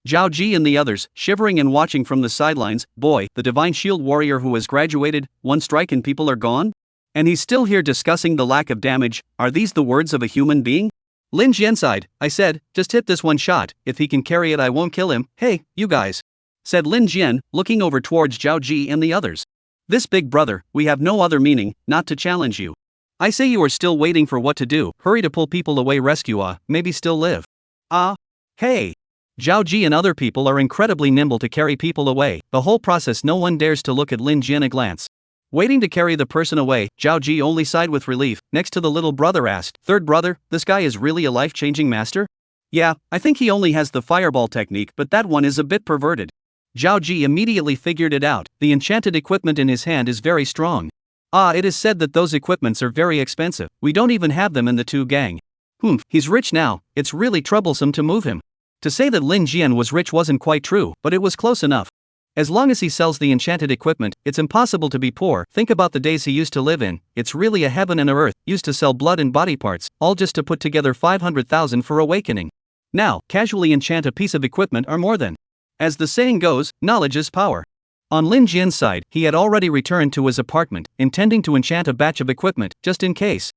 Zhao Ji and the others, shivering and watching from the sidelines. Boy, the Divine Shield Warrior who has graduated, one strike and people are gone? And he's still here discussing the lack of damage. Are these the words of a human being? Lin Jian sighed. I said, just hit this one shot, if he can carry it I won't kill him. Hey, you guys, said Lin Jian, looking over towards Zhao Ji and the others. This big brother, we have no other meaning, not to challenge you. I say you are still waiting for what to do. Hurry to pull people away, rescue maybe still live. Hey. Zhao Ji and other people are incredibly nimble to carry people away. The whole process no one dares to look at Lin Jian a glance. Waiting to carry the person away, Zhao Ji only sighed with relief. Next to the little brother asked, third brother, this guy is really a life-changing master? Yeah, I think he only has the fireball technique, but that one is a bit perverted. Zhao Ji immediately figured it out. The enchanted equipment in his hand is very strong. It is said that those equipments are very expensive. We don't even have them in the two gang. He's rich now. It's really troublesome to move him. To say that Lin Jian was rich wasn't quite true, but it was close enough. As long as he sells the enchanted equipment, it's impossible to be poor. Think about the days he used to live in. It's really a heaven and a earth. Used to sell blood and body parts, all just to put together 500,000 for awakening. Now, casually enchant a piece of equipment or more than. As the saying goes, knowledge is power. On Lin Jian's side, he had already returned to his apartment, intending to enchant a batch of equipment, just in case.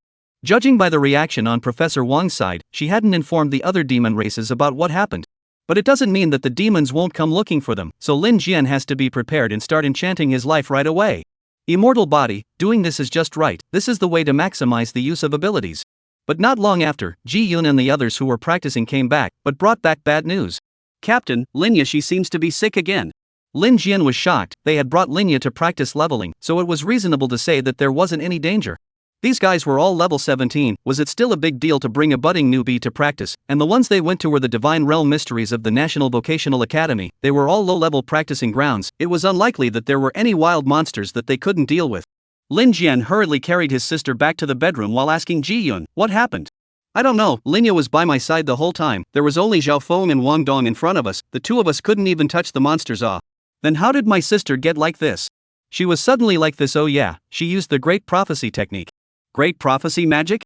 Judging by the reaction on Professor Wang's side, she hadn't informed the other demon races about what happened. But it doesn't mean that the demons won't come looking for them, so Lin Jian has to be prepared and start enchanting his life right away. Immortal body, doing this is just right. This is the way to maximize the use of abilities. But not long after, Ji Yun and the others who were practicing came back, but brought back bad news. Captain, Linya, she seems to be sick again. Lin Jian was shocked. They had brought Linya to practice leveling, so it was reasonable to say that there wasn't any danger. These guys were all level 17, was it still a big deal to bring a budding newbie to practice? And the ones they went to were the Divine Realm Mysteries of the National Vocational Academy. They were all low-level practicing grounds. It was unlikely that there were any wild monsters that they couldn't deal with. Lin Jian hurriedly carried his sister back to the bedroom while asking Ji Yun, what happened? I don't know, Linya was by my side the whole time. There was only Zhao Feng and Wang Dong in front of us. The two of us couldn't even touch the monsters. Then how did my sister get like this? She was suddenly like this. Oh yeah, she used the Great Prophecy technique. Great Prophecy magic?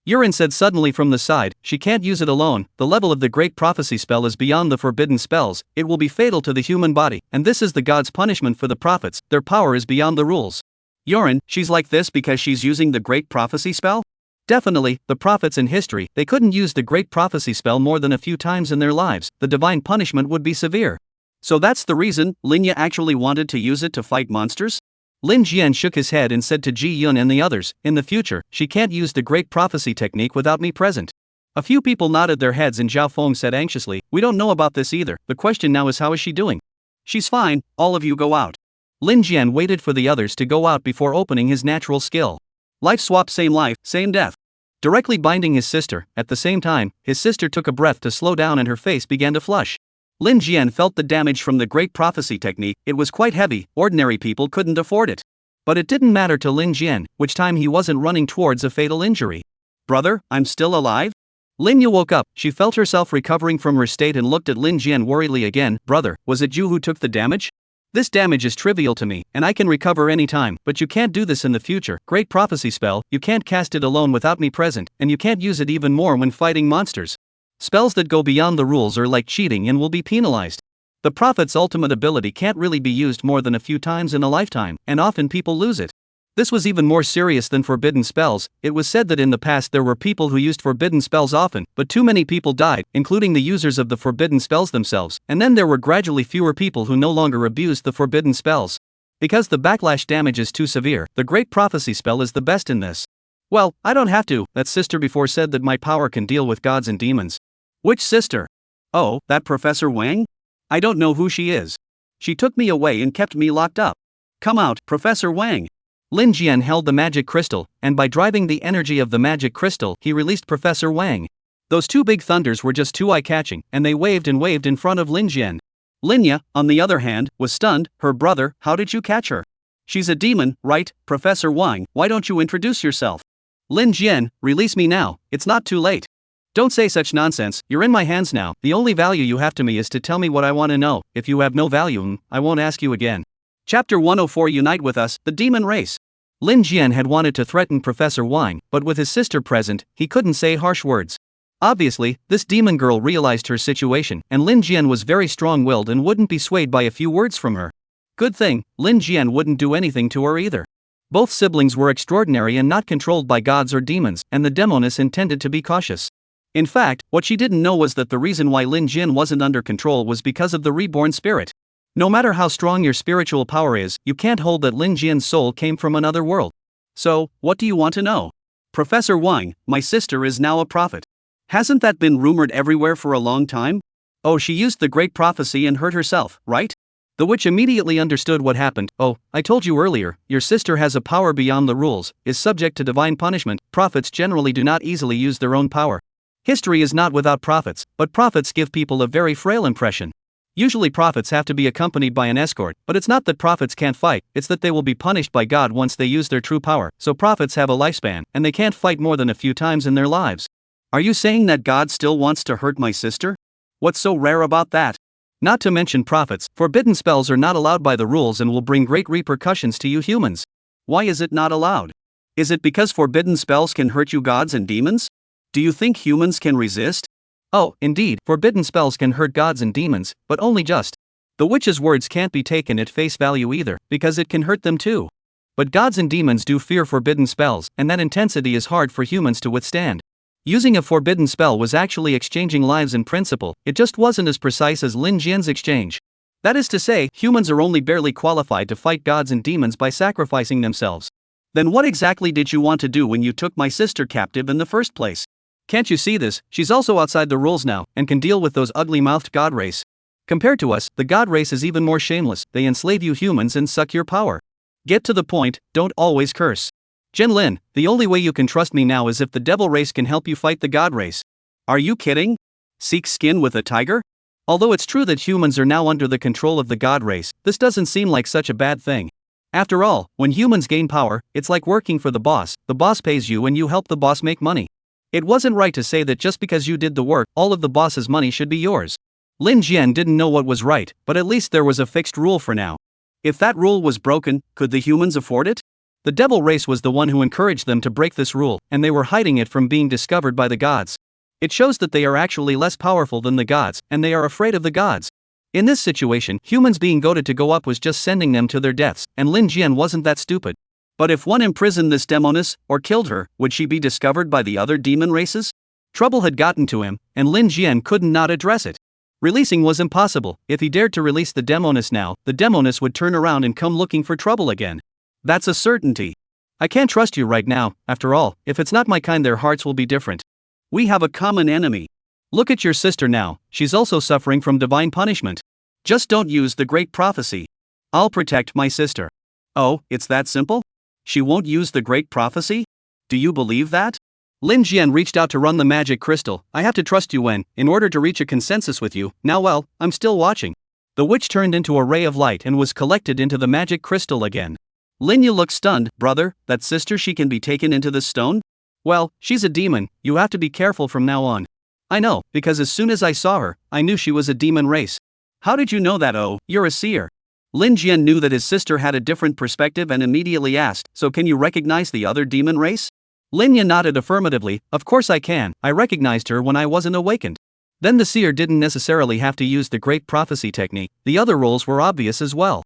Yurin said suddenly from the side. She can't use it alone. The level of the Great Prophecy spell is beyond the forbidden spells. It will be fatal to the human body, and this is the god's punishment for the prophets. Their power is beyond the rules. Yurin, she's like this because she's using the Great Prophecy spell? Definitely, the prophets in history, they couldn't use the Great Prophecy spell more than a few times in their lives. The divine punishment would be severe. So that's the reason Linya actually wanted to use it to fight monsters? Lin Jian shook his head and said to Ji Yun and the others, in the future, she can't use the Great Prophecy technique without me present. A few people nodded their heads and Zhao Feng said anxiously, we don't know about this either. The question now is how is she doing? She's fine, all of you go out. Lin Jian waited for the others to go out before opening his natural skill. Life swap, same life, same death. Directly binding his sister, at the same time, his sister took a breath to slow down and her face began to flush. Lin Jian felt the damage from the Great Prophecy technique. It was quite heavy, ordinary people couldn't afford it. But it didn't matter to Lin Jian, which time he wasn't running towards a fatal injury. Brother, I'm still alive? Linya woke up, she felt herself recovering from her state and looked at Lin Jian worriedly again. Brother, was it you who took the damage? This damage is trivial to me, and I can recover any time, but you can't do this in the future. Great Prophecy spell, you can't cast it alone without me present, and you can't use it even more when fighting monsters. Spells that go beyond the rules are like cheating and will be penalized. The prophet's ultimate ability can't really be used more than a few times in a lifetime, and often people lose it. This was even more serious than forbidden spells. It was said that in the past there were people who used forbidden spells often, but too many people died, including the users of the forbidden spells themselves, and then there were gradually fewer people who no longer abused the forbidden spells. Because the backlash damage is too severe, the Great Prophecy spell is the best in this. Well, I don't have to. That sister before said that my power can deal with gods and demons. Which sister? Oh, that Professor Wang? I don't know who she is. She took me away and kept me locked up. Come out, Professor Wang. Lin Jian held the magic crystal, and by driving the energy of the magic crystal, he released Professor Wang. Those two big thunders were just too eye-catching, and they waved and waved in front of Lin Jian. Linya, on the other hand, was stunned. Her brother, how did you catch her? She's a demon, right, Professor Wang? Why don't you introduce yourself? Lin Jian, release me now, it's not too late. Don't say such nonsense, you're in my hands now. The only value you have to me is to tell me what I want to know. If you have no value, I won't ask you again. Chapter 104 Unite with us, the demon race. Lin Jian had wanted to threaten Professor Wang, but with his sister present, he couldn't say harsh words. Obviously, this demon girl realized her situation, and Lin Jian was very strong-willed and wouldn't be swayed by a few words from her. Good thing, Lin Jian wouldn't do anything to her either. Both siblings were extraordinary and not controlled by gods or demons, and the demoness intended to be cautious. In fact, what she didn't know was that the reason why Lin Jian wasn't under control was because of the reborn spirit. No matter how strong your spiritual power is, you can't hold that Lin Jian's soul came from another world. So, what do you want to know? Professor Wang, my sister is now a prophet. Hasn't that been rumored everywhere for a long time? Oh, she used the great prophecy and hurt herself, right? The witch immediately understood what happened. Oh, I told you earlier, your sister has a power beyond the rules, is subject to divine punishment. Prophets generally do not easily use their own power. History is not without prophets, but prophets give people a very frail impression. Usually prophets have to be accompanied by an escort, but it's not that prophets can't fight, it's that they will be punished by God once they use their true power. So prophets have a lifespan, and they can't fight more than a few times in their lives. Are you saying that God still wants to hurt my sister? What's so rare about that? Not to mention prophets, forbidden spells are not allowed by the rules and will bring great repercussions to you humans. Why is it not allowed? Is it because forbidden spells can hurt you gods and demons? Do you think humans can resist? Oh, indeed, forbidden spells can hurt gods and demons, but only just. The witch's words can't be taken at face value either, because it can hurt them too. But gods and demons do fear forbidden spells, and that intensity is hard for humans to withstand. Using a forbidden spell was actually exchanging lives in principle, it just wasn't as precise as Lin Jian's exchange. That is to say, humans are only barely qualified to fight gods and demons by sacrificing themselves. Then what exactly did you want to do when you took my sister captive in the first place? Can't you see this? She's also outside the rules now, and can deal with those ugly-mouthed god race. Compared to us, the god race is even more shameless. They enslave you humans and suck your power. Get to the point, don't always curse. Jin Lin, the only way you can trust me now is if the devil race can help you fight the god race. Are you kidding? Seek skin with a tiger? Although it's true that humans are now under the control of the god race, this doesn't seem like such a bad thing. After all, when humans gain power, it's like working for the boss pays you and you help the boss make money. It wasn't right to say that just because you did the work, all of the boss's money should be yours. Lin Jian didn't know what was right, but at least there was a fixed rule for now. If that rule was broken, could the humans afford it? The devil race was the one who encouraged them to break this rule, and they were hiding it from being discovered by the gods. It shows that they are actually less powerful than the gods, and they are afraid of the gods. In this situation, humans being goaded to go up was just sending them to their deaths, and Lin Jian wasn't that stupid. But if one imprisoned this demoness, or killed her, would she be discovered by the other demon races? Trouble had gotten to him, and Lin Jian couldn't not address it. Releasing was impossible. If he dared to release the demoness now, the demoness would turn around and come looking for trouble again. That's a certainty. I can't trust you right now. After all, if it's not my kind, their hearts will be different. We have a common enemy. Look at your sister now, she's also suffering from divine punishment. Just don't use the great prophecy. I'll protect my sister. Oh, it's that simple? She won't use the great prophecy? Do you believe that? Lin Jian reached out to run the magic crystal. I have to trust you in order to reach a consensus with you. Now well, I'm still watching. The witch turned into a ray of light and was collected into the magic crystal again. Linya looked stunned. Brother, that sister, she can be taken into the stone? Well, she's a demon, you have to be careful from now on. I know, because as soon as I saw her, I knew she was a demon race. How did you know that? Oh, you're a seer. Lin Jian knew that his sister had a different perspective and immediately asked, so can you recognize the other demon race? Linya nodded affirmatively. Of course I can, I recognized her when I wasn't awakened. Then the seer didn't necessarily have to use the great prophecy technique, the other roles were obvious as well.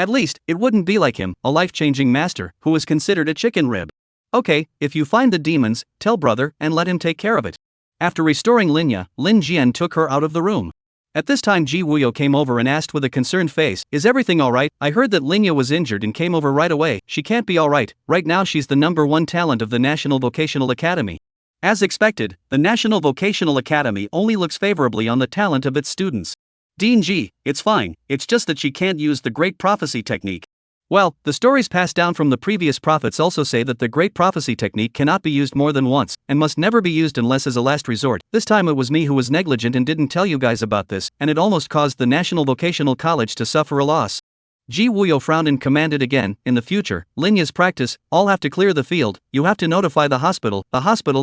At least, it wouldn't be like him, a life-changing master, who was considered a chicken rib. Okay, if you find the demons, tell brother and let him take care of it. After restoring Linya, Lin Jian took her out of the room. At this time Ji Wuyo came over and asked with a concerned face, "Is everything alright? I heard that Linya was injured and came over right away." "She can't be alright, right now she's the #1 talent of the National Vocational Academy." As expected, the National Vocational Academy only looks favorably on the talent of its students. "Dean Ji, it's fine, it's just that she can't use the Great Prophecy technique." Well, the stories passed down from the previous prophets also say that the Great Prophecy technique cannot be used more than once, and must never be used unless as a last resort. This time it was me who was negligent and didn't tell you guys about this, and it almost caused the National Vocational College to suffer a loss. Ji Wuyo frowned and commanded again, "In the future, Linya's practice, all have to clear the field, you have to notify the hospital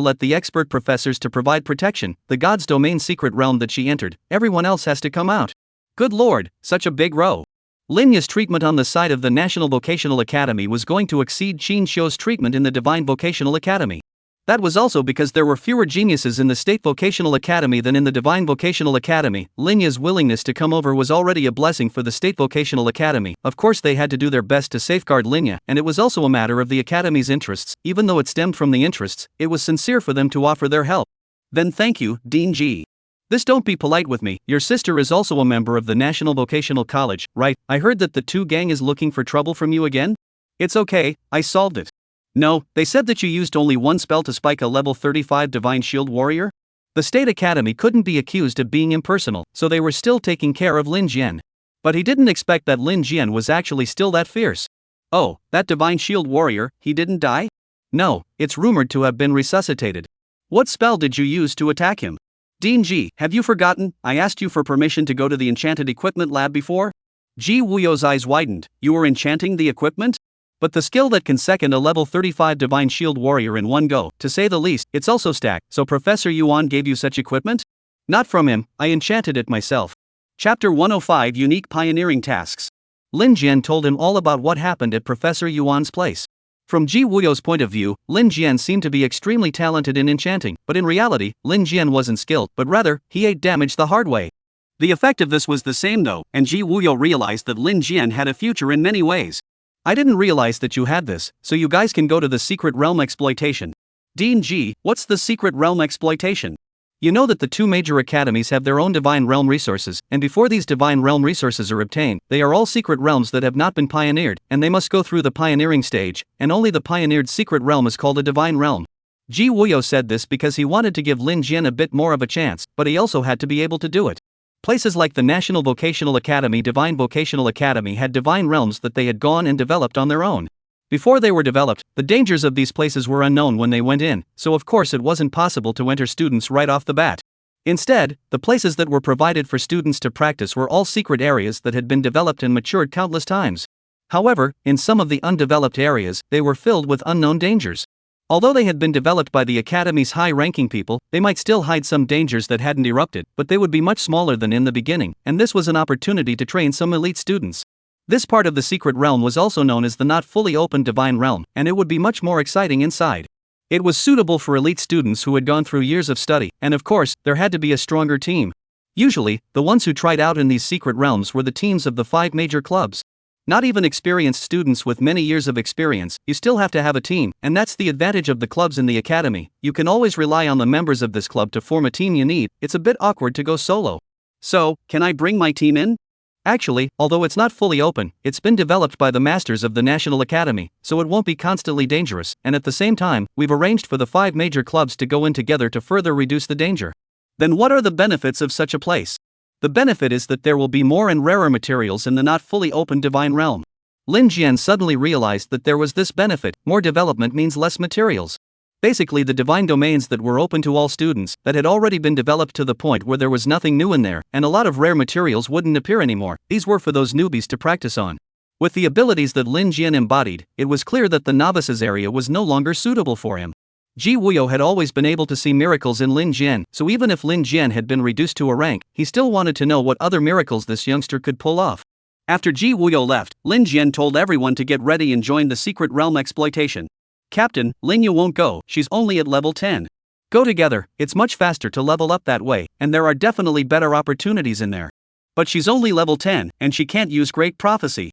let the expert professors to provide protection, the god's domain secret realm that she entered, everyone else has to come out." Good lord, such a big row. Linya's treatment on the side of the National Vocational Academy was going to exceed Qin Xiu's treatment in the Divine Vocational Academy. That was also because there were fewer geniuses in the State Vocational Academy than in the Divine Vocational Academy. Linya's willingness to come over was already a blessing for the State Vocational Academy. Of course they had to do their best to safeguard Linya, and it was also a matter of the Academy's interests. Even though it stemmed from the interests, it was sincere for them to offer their help. Then thank you, Dean Ji. This don't be polite with me, your sister is also a member of the National Vocational College, right? I heard that the two gang is looking for trouble from you again? It's okay, I solved it. No, they said that you used only one spell to spike a level 35 Divine Shield Warrior? The State Academy couldn't be accused of being impersonal, so they were still taking care of Lin Jian. But he didn't expect that Lin Jian was actually still that fierce. Oh, that Divine Shield Warrior, he didn't die? No, it's rumored to have been resuscitated. What spell did you use to attack him? Dean Ji, have you forgotten, I asked you for permission to go to the Enchanted Equipment Lab before? Ji Wuyo's eyes widened, you were enchanting the equipment? But the skill that can second a level 35 Divine Shield Warrior in one go, to say the least, it's also stacked, so Professor Yuan gave you such equipment? Not from him, I enchanted it myself. Chapter 105 Unique Pioneering Tasks. Lin Jian told him all about what happened at Professor Yuan's place. From Ji Wuyo's point of view, Lin Jian seemed to be extremely talented in enchanting, but in reality, Lin Jian wasn't skilled, but rather, he ate damage the hard way. The effect of this was the same though, and Ji Wuyo realized that Lin Jian had a future in many ways. I didn't realize that you had this, so you guys can go to the Secret Realm Exploitation. Dean Ji, what's the Secret Realm Exploitation? You know that the two major academies have their own Divine Realm resources, and before these Divine Realm resources are obtained, they are all secret realms that have not been pioneered, and they must go through the pioneering stage, and only the pioneered secret realm is called a Divine Realm. Ji Wuyo said this because he wanted to give Lin Jian a bit more of a chance, but he also had to be able to do it. Places like the National Vocational Academy, Divine Vocational Academy had divine realms that they had gone and developed on their own. Before they were developed, the dangers of these places were unknown when they went in, so of course it wasn't possible to enter students right off the bat. Instead, the places that were provided for students to practice were all secret areas that had been developed and matured countless times. However, in some of the undeveloped areas, they were filled with unknown dangers. Although they had been developed by the Academy's high-ranking people, they might still hide some dangers that hadn't erupted, but they would be much smaller than in the beginning, and this was an opportunity to train some elite students. This part of the secret realm was also known as the not fully open Divine Realm, and it would be much more exciting inside. It was suitable for elite students who had gone through years of study, and of course, there had to be a stronger team. Usually, the ones who tried out in these secret realms were the teams of the 5 major clubs. Not even experienced students with many years of experience, you still have to have a team, and that's the advantage of the clubs in the academy. You can always rely on the members of this club to form a team you need. It's a bit awkward to go solo. So, can I bring my team in? Actually, although it's not fully open, it's been developed by the masters of the National Academy, so it won't be constantly dangerous, and at the same time, we've arranged for the 5 major clubs to go in together to further reduce the danger. Then what are the benefits of such a place? The benefit is that there will be more and rarer materials in the not fully open Divine Realm. Lin Jian suddenly realized that there was this benefit: more development means less materials. Basically, the divine domains that were open to all students, that had already been developed to the point where there was nothing new in there, and a lot of rare materials wouldn't appear anymore, these were for those newbies to practice on. With the abilities that Lin Jian embodied, it was clear that the novices area was no longer suitable for him. Ji Wuyo had always been able to see miracles in Lin Jian, so even if Lin Jian had been reduced to a rank, he still wanted to know what other miracles this youngster could pull off. After Ji Wuyo left, Lin Jian told everyone to get ready and join the Secret Realm Exploitation. Captain, Linya won't go, she's only at level 10. Go together, it's much faster to level up that way, and there are definitely better opportunities in there. But she's only level 10, and she can't use Great Prophecy.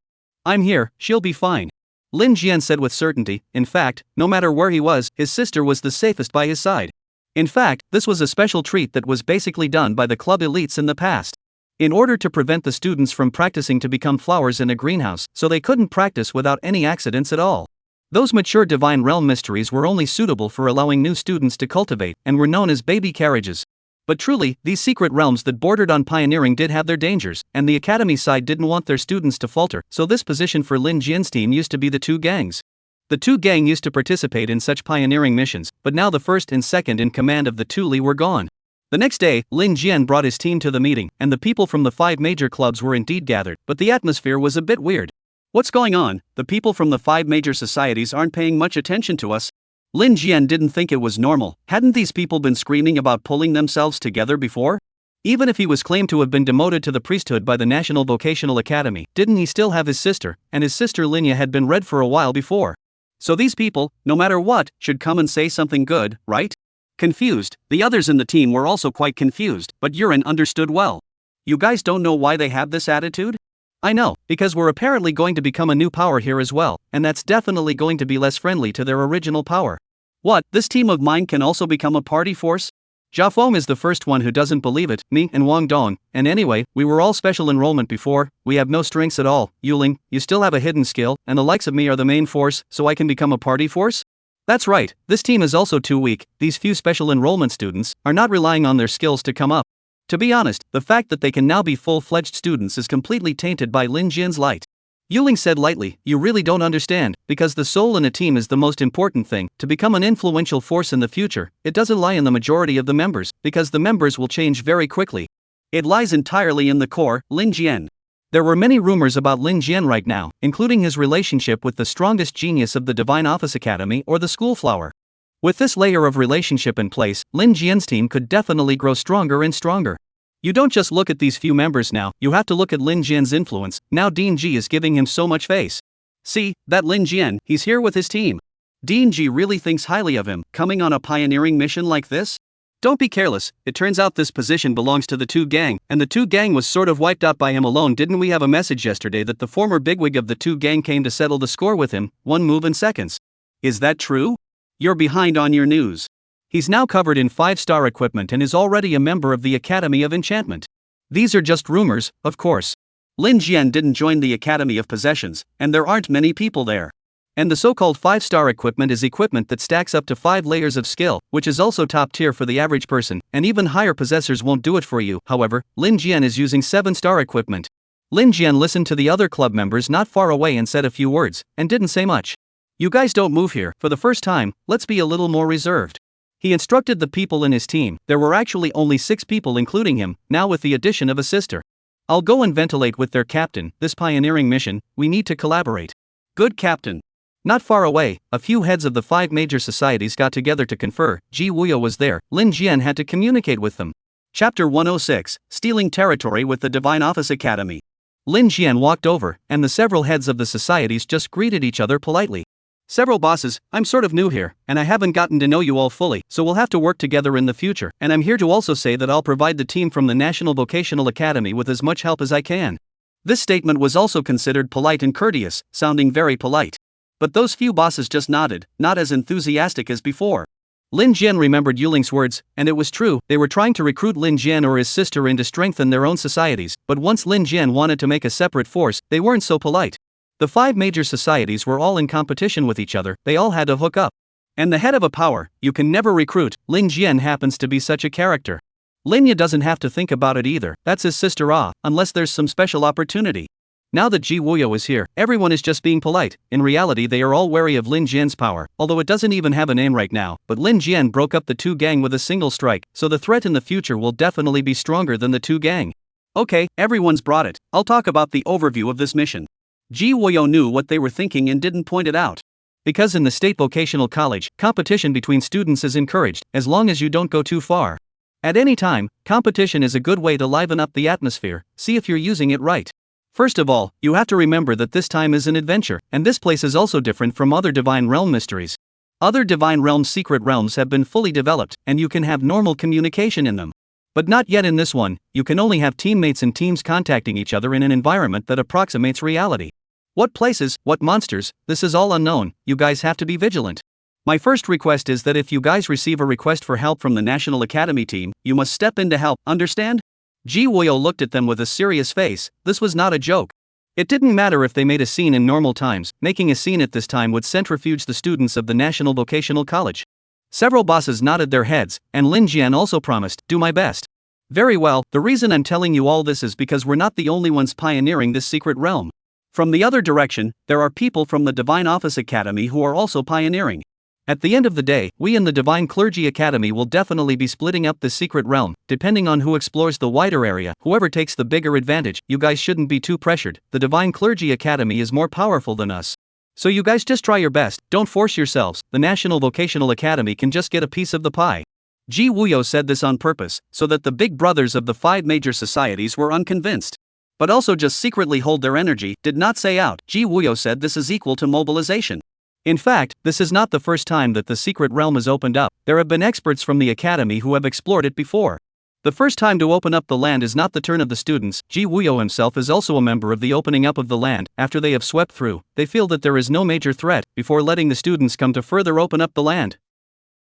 I'm here, she'll be fine. Lin Jian said with certainty. In fact, no matter where he was, his sister was the safest by his side. In fact, this was a special treat that was basically done by the club elites in the past. In order to prevent the students from practicing to become flowers in a greenhouse, so they couldn't practice without any accidents at all. Those mature divine realm mysteries were only suitable for allowing new students to cultivate, and were known as baby carriages. But truly, these secret realms that bordered on pioneering did have their dangers, and the academy side didn't want their students to falter, so this position for Lin Jian's team used to be the two gangs. The two gang used to participate in such pioneering missions, but now the first and second in command of the two Li were gone. The next day, Lin Jian brought his team to the meeting, and the people from the 5 major clubs were indeed gathered, but the atmosphere was a bit weird. What's going on? The people from the 5 major societies aren't paying much attention to us. Lin Jian didn't think it was normal. Hadn't these people been screaming about pulling themselves together before? Even if he was claimed to have been demoted to the priesthood by the National Vocational Academy, didn't he still have his sister, and his sister Linya had been read for a while before. So these people, no matter what, should come and say something good, right? Confused, the others in the team were also quite confused, but Yurin understood well. You guys don't know why they have this attitude? I know, because we're apparently going to become a new power here as well, and that's definitely going to be less friendly to their original power. What, this team of mine can also become a party force? Jia Feng is the first one who doesn't believe it, me and Wang Dong, and anyway, we were all special enrollment before, we have no strengths at all. Yuling, you still have a hidden skill, and the likes of me are the main force, so I can become a party force? That's right, this team is also too weak. These few special enrollment students are not relying on their skills to come up. To be honest, the fact that they can now be full-fledged students is completely tainted by Lin Jian's light. Yuling said lightly, you really don't understand, because the soul in a team is the most important thing. To become an influential force in the future, it doesn't lie in the majority of the members, because the members will change very quickly. It lies entirely in the core, Lin Jian. There were many rumors about Lin Jian right now, including his relationship with the strongest genius of the Divine Office Academy or the School Flower. With this layer of relationship in place, Lin Jian's team could definitely grow stronger and stronger. You don't just look at these few members now, you have to look at Lin Jian's influence. Now Dean Ji is giving him so much face. See, that Lin Jian, he's here with his team. Dean Ji really thinks highly of him, coming on a pioneering mission like this? Don't be careless, it turns out this position belongs to the two gang, and the two gang was sort of wiped out by him alone. Didn't we have a message yesterday that the former bigwig of the two gang came to settle the score with him, 1 move in seconds? Is that true? You're behind on your news. He's now covered in 5-star equipment and is already a member of the Academy of Enchantment. These are just rumors, of course. Lin Jian didn't join the Academy of Possessions, and there aren't many people there. And the so-called 5-star equipment is equipment that stacks up to 5 layers of skill, which is also top tier for the average person, and even higher possessors won't do it for you. However, Lin Jian is using 7-star equipment. Lin Jian listened to the other club members not far away and said a few words, and didn't say much. You guys don't move here. For the first time, let's be a little more reserved. He instructed the people in his team. There were actually only 6 people including him, now with the addition of a sister. I'll go and ventilate with their captain. This pioneering mission, we need to collaborate. Good captain. Not far away, a few heads of the 5 major societies got together to confer. Ji Wuyo was there. Lin Jian had to communicate with them. Chapter 106, Stealing Territory with the Divine Office Academy. Lin Jian walked over, and the several heads of the societies just greeted each other politely. Several bosses, I'm sort of new here, and I haven't gotten to know you all fully, so we'll have to work together in the future, and I'm here to also say that I'll provide the team from the National Vocational Academy with as much help as I can. This statement was also considered polite and courteous, sounding very polite. But those few bosses just nodded, not as enthusiastic as before. Lin Jian remembered Yuling's words, and it was true, they were trying to recruit Lin Jian or his sister in to strengthen their own societies, but once Lin Jian wanted to make a separate force, they weren't so polite. The 5 major societies were all in competition with each other, they all had to hook up. And the head of a power, you can never recruit. Lin Jian happens to be such a character. Linya doesn't have to think about it either, that's his sister unless there's some special opportunity. Now that Ji Wuyo is here, everyone is just being polite. In reality they are all wary of Lin Jian's power, although it doesn't even have a name right now, but Lin Jian broke up the two gang with a single strike, so the threat in the future will definitely be stronger than the two gang. Okay, everyone's brought it, I'll talk about the overview of this mission. Ji Wuyo knew what they were thinking and didn't point it out. Because in the State Vocational College, competition between students is encouraged, as long as you don't go too far. At any time, competition is a good way to liven up the atmosphere, see if you're using it right. First of all, you have to remember that this time is an adventure, and this place is also different from other Divine Realm mysteries. Other Divine Realm secret realms have been fully developed, and you can have normal communication in them. But not yet in this one, you can only have teammates and teams contacting each other in an environment that approximates reality. What places, what monsters, this is all unknown, you guys have to be vigilant. My first request is that if you guys receive a request for help from the National Academy team, you must step in to help, understand? Ji Woo-yo looked at them with a serious face. This was not a joke. It didn't matter if they made a scene in normal times, making a scene at this time would centrifuge the students of the National Vocational College. Several bosses nodded their heads, and Lin Jian also promised, do my best. Very well, the reason I'm telling you all this is because we're not the only ones pioneering this secret realm. From the other direction, there are people from the Divine Office Academy who are also pioneering. At the end of the day, we in the Divine Clergy Academy will definitely be splitting up the secret realm, depending on who explores the wider area. Whoever takes the bigger advantage, you guys shouldn't be too pressured. The Divine Clergy Academy is more powerful than us. So you guys just try your best, don't force yourselves. The National Vocational Academy can just get a piece of the pie. Ji Woo-yo said this on purpose, so that the big brothers of the 5 major societies were unconvinced. But also just secretly hold their energy, did not say out. Ji Woo-yo said this is equal to mobilization. In fact, this is not the first time that the secret realm is opened up. There have been experts from the academy who have explored it before. The first time to open up the land is not the turn of the students. Ji Woo-yo himself is also a member of the opening up of the land. After they have swept through, they feel that there is no major threat before letting the students come to further open up the land.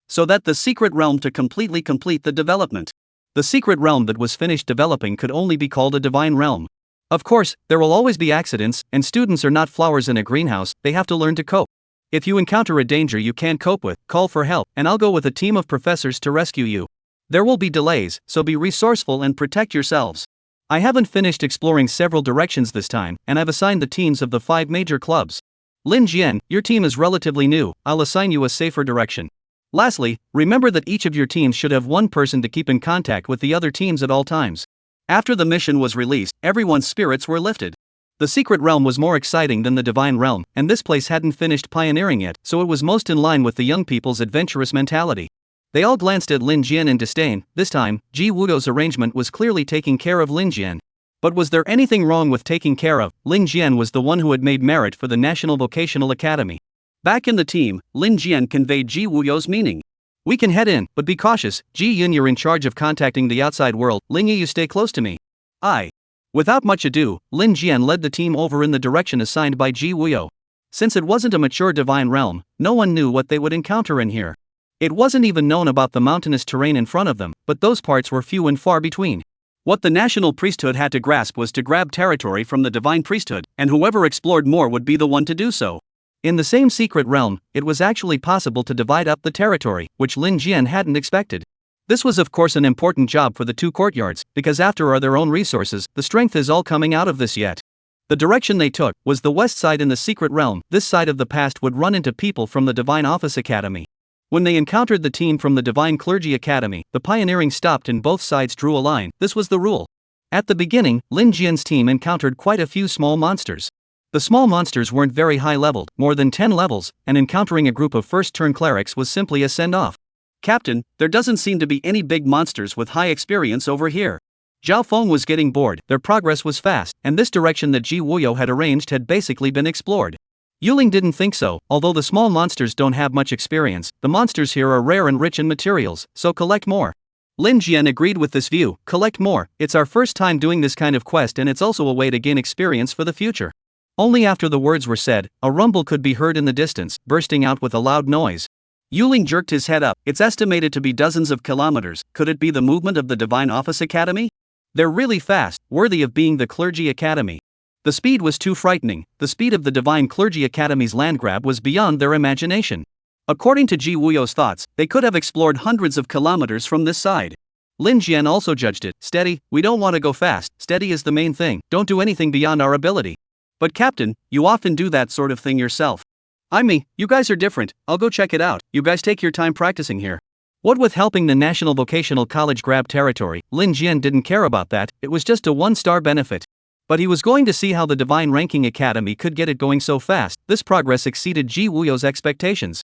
So that the secret realm to completely complete the development. The secret realm that was finished developing could only be called a divine realm. Of course, there will always be accidents, and students are not flowers in a greenhouse, they have to learn to cope. If you encounter a danger you can't cope with, call for help, and I'll go with a team of professors to rescue you. There will be delays, so be resourceful and protect yourselves. I haven't finished exploring several directions this time, and I've assigned the teams of the 5 major clubs. Lin Jian, your team is relatively new, I'll assign you a safer direction. Lastly, remember that each of your teams should have one person to keep in contact with the other teams at all times. After the mission was released, everyone's spirits were lifted. The secret realm was more exciting than the divine realm, and this place hadn't finished pioneering yet, so it was most in line with the young people's adventurous mentality. They all glanced at Lin Jian in disdain. This time, Ji Woo-yo's arrangement was clearly taking care of Lin Jian. But was there anything wrong with taking care of? Lin Jian was the one who had made merit for the National Vocational Academy. Back in the team, Lin Jian conveyed Ji Woo-yo's meaning. We can head in, but be cautious. Ji Yun, you're in charge of contacting the outside world. Ling Yi, you stay close to me. Aye. Without much ado, Lin Jian led the team over in the direction assigned by Ji Woo-yo. Since it wasn't a mature divine realm, no one knew what they would encounter in here. It wasn't even known about the mountainous terrain in front of them, but those parts were few and far between. What the national priesthood had to grasp was to grab territory from the divine priesthood, and whoever explored more would be the one to do so. In the same secret realm, it was actually possible to divide up the territory, which Lin Jian hadn't expected. This was of course an important job for the 2 courtyards, because after all their own resources, the strength is all coming out of this yet. The direction they took was the west side in the secret realm. This side of the past would run into people from the Divine Office Academy. When they encountered the team from the Divine Clergy Academy, the pioneering stopped and both sides drew a line. This was the rule. At the beginning, Lin Jian's team encountered quite a few small monsters. The small monsters weren't very high leveled, more than 10 levels, and encountering a group of first-turn clerics was simply a send-off. Captain, there doesn't seem to be any big monsters with high experience over here. Zhao Feng was getting bored, their progress was fast, and this direction that Ji Woo-yo had arranged had basically been explored. Yuling didn't think so. Although the small monsters don't have much experience, the monsters here are rare and rich in materials, so collect more. Lin Jian agreed with this view. Collect more, it's our first time doing this kind of quest and it's also a way to gain experience for the future. Only after the words were said, a rumble could be heard in the distance, bursting out with a loud noise. Yuling jerked his head up. It's estimated to be dozens of kilometers. Could it be the movement of the Divine Office Academy? They're really fast, worthy of being the Clergy Academy. The speed was too frightening. The speed of the Divine Clergy Academy's land grab was beyond their imagination. According to Ji Woo-yo's thoughts, they could have explored hundreds of kilometers from this side. Lin Jian also judged it. Steady, we don't want to go fast. Steady is the main thing. Don't do anything beyond our ability. But Captain, you often do that sort of thing yourself. I'm me, you guys are different. I'll go check it out. You guys take your time practicing here. What with helping the National Vocational College grab territory, Lin Jian didn't care about that. It was just a 1-star benefit. But he was going to see how the Divine Ranking Academy could get it going so fast. This progress exceeded Ji Woo-yo's expectations.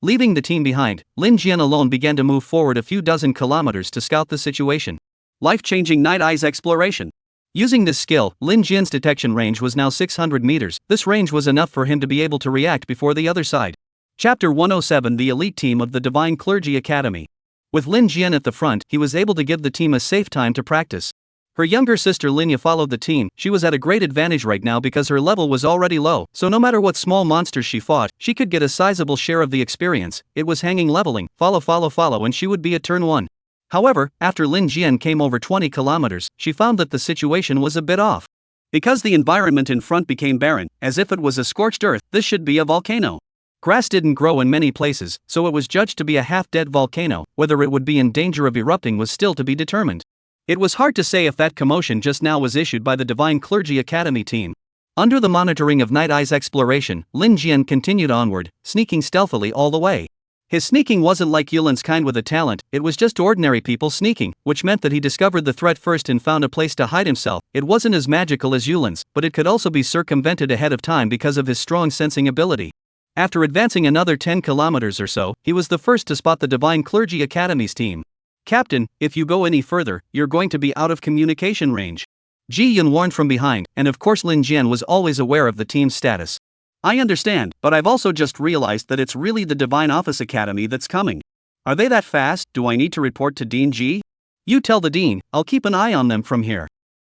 Leaving the team behind, Lin Jian alone began to move forward a few dozen kilometers to scout the situation. Life-changing Night Eyes exploration. Using this skill, Lin Jian's detection range was now 600 meters. This range was enough for him to be able to react before the other side. Chapter 107: The Elite Team of the Divine Clergy Academy. With Lin Jian at the front, he was able to give the team a safe time to practice. Her younger sister Linya followed the team. She was at a great advantage right now because her level was already low, so no matter what small monsters she fought, she could get a sizable share of the experience. It was hanging leveling, follow and she would be at turn 1. However, after Lin Jian came over 20 kilometers, she found that the situation was a bit off. Because the environment in front became barren, as if it was a scorched earth. This should be a volcano. Grass didn't grow in many places, so it was judged to be a half-dead volcano. Whether it would be in danger of erupting was still to be determined. It was hard to say if that commotion just now was issued by the Divine Clergy Academy team. Under the monitoring of Night Eye's exploration, Lin Jian continued onward, sneaking stealthily all the way. His sneaking wasn't like Yulin's kind with a talent, it was just ordinary people sneaking, which meant that he discovered the threat first and found a place to hide himself. It wasn't as magical as Yulin's, but it could also be circumvented ahead of time because of his strong sensing ability. After advancing another 10 kilometers or so, he was the first to spot the Divine Clergy Academy's team. "Captain, if you go any further, you're going to be out of communication range." Ji Yun warned from behind, and of course Lin Jian was always aware of the team's status. "I understand, but I've also just realized that it's really the Divine Office Academy that's coming. Are they that fast? Do I need to report to Dean Ji?" "You tell the Dean, I'll keep an eye on them from here."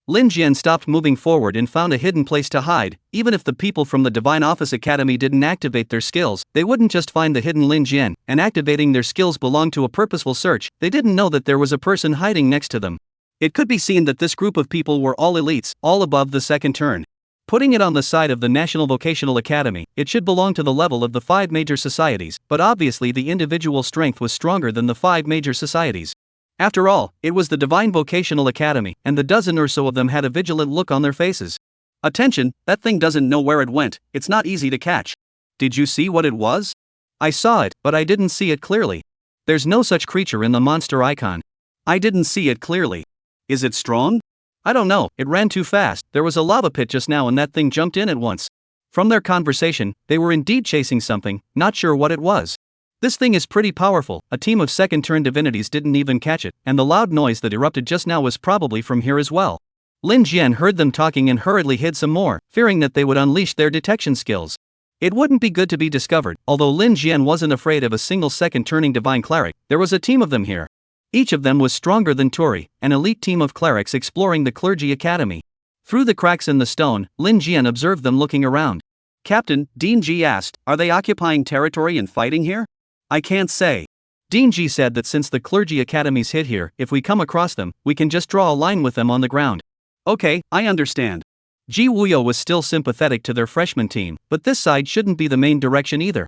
Lin Jian stopped moving forward and found a hidden place to hide. Even if the people from the Divine Office Academy didn't activate their skills, they wouldn't just find the hidden Lin Jian, and activating their skills belonged to a purposeful search. They didn't know that there was a person hiding next to them. It could be seen that this group of people were all elites, all above the second turn. Putting it on the side of the National Vocational Academy, it should belong to the level of the 5 major societies, but obviously the individual strength was stronger than the 5 major societies. After all, it was the Divine Vocational Academy, and the dozen or so of them had a vigilant look on their faces. "Attention, that thing doesn't know where it went, it's not easy to catch." "Did you see what it was?" "I saw it, but I didn't see it clearly. There's no such creature in the monster icon." "I didn't see it clearly. Is it strong?" "I don't know, it ran too fast. There was a lava pit just now and that thing jumped in at once." From their conversation, they were indeed chasing something, not sure what it was. "This thing is pretty powerful." A team of second-turn divinities didn't even catch it, and the loud noise that erupted just now was probably from here as well. Lin Jian heard them talking and hurriedly hid some more, fearing that they would unleash their detection skills. It wouldn't be good to be discovered. Although Lin Jian wasn't afraid of a single second-turning divine cleric, there was a team of them here. Each of them was stronger than Tori, an elite team of clerics exploring the Clergy Academy. Through the cracks in the stone, Lin Jian observed them looking around. "Captain," Dean Ji asked, "are they occupying territory and fighting here?" "I can't say." Dean Ji said that since the Clergy Academy's hid here, if we come across them, we can just draw a line with them on the ground. "Okay, I understand." Ji Wuyo was still sympathetic to their freshman team, but this side shouldn't be the main direction either.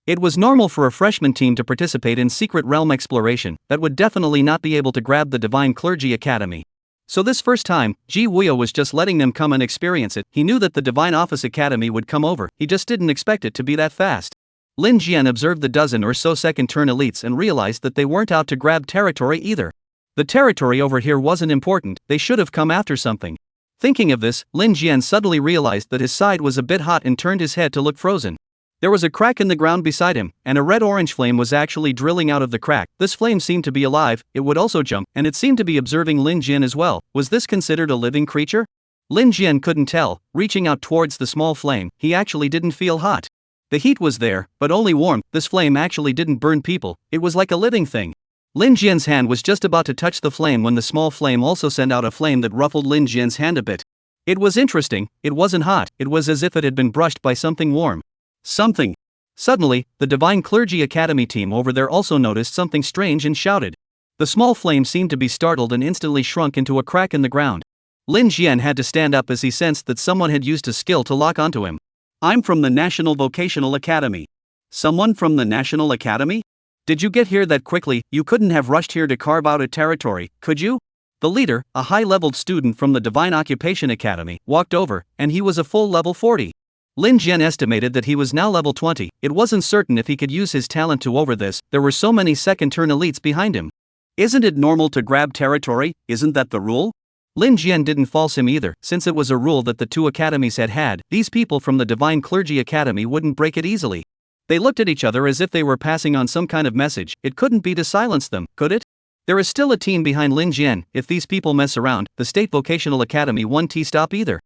It was normal for a freshman team to participate in secret realm exploration, that would definitely not be able to grab the Divine Clergy Academy. So this first time, Ji Wuyo was just letting them come and experience it. He knew that the Divine Office Academy would come over, he just didn't expect it to be that fast. Lin Jian observed the dozen or so second-turn elites and realized that they weren't out to grab territory either. The territory over here wasn't important, they should have come after something. Thinking of this, Lin Jian suddenly realized that his side was a bit hot and turned his head to look frozen. There was a crack in the ground beside him, and a red-orange flame was actually drilling out of the crack. This flame seemed to be alive, it would also jump, and it seemed to be observing Lin Jian as well. Was this considered a living creature? Lin Jian couldn't tell. Reaching out towards the small flame, he actually didn't feel hot. The heat was there, but only warm. This flame actually didn't burn people, it was like a living thing. Lin Jian's hand was just about to touch the flame when the small flame also sent out a flame that ruffled Lin Jian's hand a bit. It was interesting, it wasn't hot, it was as if it had been brushed by something warm. Something. Suddenly, the Divine Clergy Academy team over there also noticed something strange and shouted. The small flame seemed to be startled and instantly shrunk into a crack in the ground. Lin Jian had to stand up as he sensed that someone had used a skill to lock onto him. "I'm from the National Vocational Academy." "Someone from the National Academy? Did you get here that quickly? You couldn't have rushed here to carve out a territory, could you?" The leader, a high-leveled student from the Divine Occupation Academy, walked over, and he was a full level 40. Lin Jian estimated that he was now level 20, it wasn't certain if he could use his talent to over this, there were so many second-turn elites behind him. "Isn't it normal to grab territory? Isn't that the rule?" Lin Jian didn't false him either, since it was a rule that the two academies had. These people from the Divine Clergy Academy wouldn't break it easily. They looked at each other as if they were passing on some kind of message. It couldn't be to silence them, could it? There is still a team behind Lin Jian. If these people mess around, the State Vocational Academy won't stop either.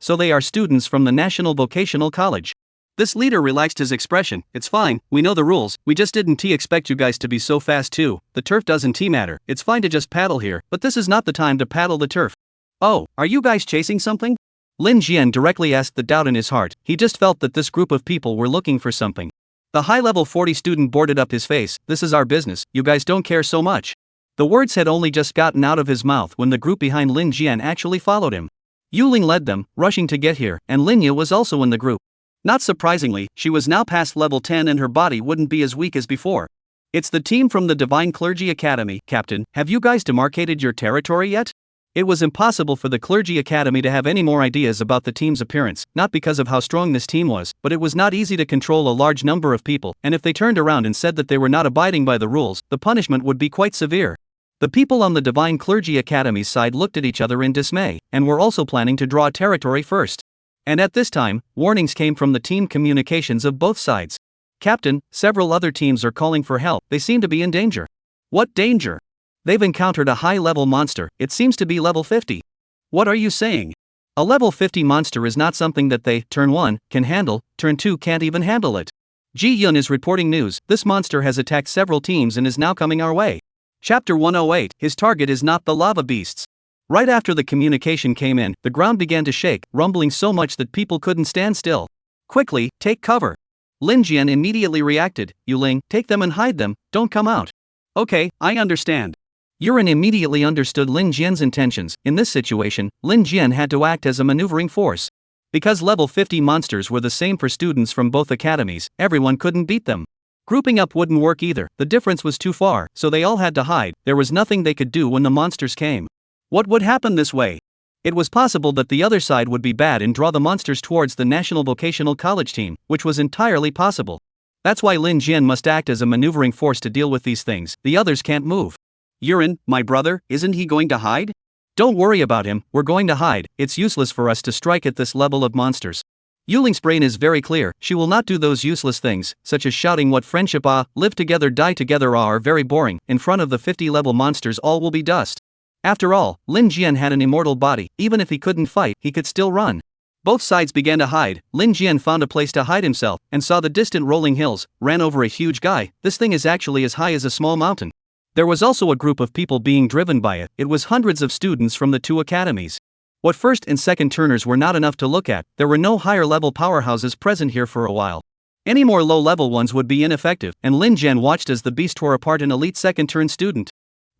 So they are students from the National Vocational College. This leader relaxed his expression. "It's fine, we know the rules, we just didn't expect you guys to be so fast too. The turf doesn't matter, it's fine to just paddle here, but this is not the time to paddle the turf." Oh, are you guys chasing something? Lin Jian directly asked the doubt in his heart. He just felt that this group of people were looking for something. The high-level 40 student boarded up his face. This is our business, you guys don't care so much. The words had only just gotten out of his mouth when the group behind Lin Jian actually followed him. Yuling led them, rushing to get here, and Linya was also in the group. Not surprisingly, she was now past level 10 and her body wouldn't be as weak as before. It's the team from the Divine Clergy Academy, Captain. Have you guys demarcated your territory yet? It was impossible for the Clergy Academy to have any more ideas about the team's appearance, not because of how strong this team was, but it was not easy to control a large number of people, and if they turned around and said that they were not abiding by the rules, the punishment would be quite severe. The people on the Divine Clergy Academy's side looked at each other in dismay, and were also planning to draw territory first. And at this time, warnings came from the team communications of both sides. Captain, several other teams are calling for help, they seem to be in danger. What danger? They've encountered a high-level monster, it seems to be level 50. What are you saying? A level 50 monster is not something that they, turn 1, can handle, turn 2 can't even handle it. Ji Yun is reporting news, this monster has attacked several teams and is now coming our way. Chapter 108, his target is not the lava beasts. Right after the communication came in, the ground began to shake, rumbling so much that people couldn't stand still. Quickly, take cover. Lin Jian immediately reacted, Yuling, take them and hide them, don't come out. Okay, I understand. Yurin immediately understood Lin Jian's intentions. In this situation, Lin Jian had to act as a maneuvering force. Because level 50 monsters were the same for students from both academies, everyone couldn't beat them. Grouping up wouldn't work either, the difference was too far, so they all had to hide. There was nothing they could do when the monsters came. What would happen this way? It was possible that the other side would be bad and draw the monsters towards the National Vocational College team, which was entirely possible. That's why Lin Jian must act as a maneuvering force to deal with these things, the others can't move. Yurin, my brother, isn't he going to hide? Don't worry about him, we're going to hide, it's useless for us to strike at this level of monsters. Yuling's brain is very clear, she will not do those useless things, such as shouting what friendship live together die together are very boring, in front of the 50 level monsters all will be dust. After all, Lin Jian had an immortal body, even if he couldn't fight, he could still run. Both sides began to hide, Lin Jian found a place to hide himself, and saw the distant rolling hills, ran over a huge guy, this thing is actually as high as a small mountain. There was also a group of people being driven by it, it was hundreds of students from the two academies. What first and second turners were not enough to look at, there were no higher level powerhouses present here for a while. Any more low level ones would be ineffective, and Lin Jian watched as the beast tore apart an elite second turn student.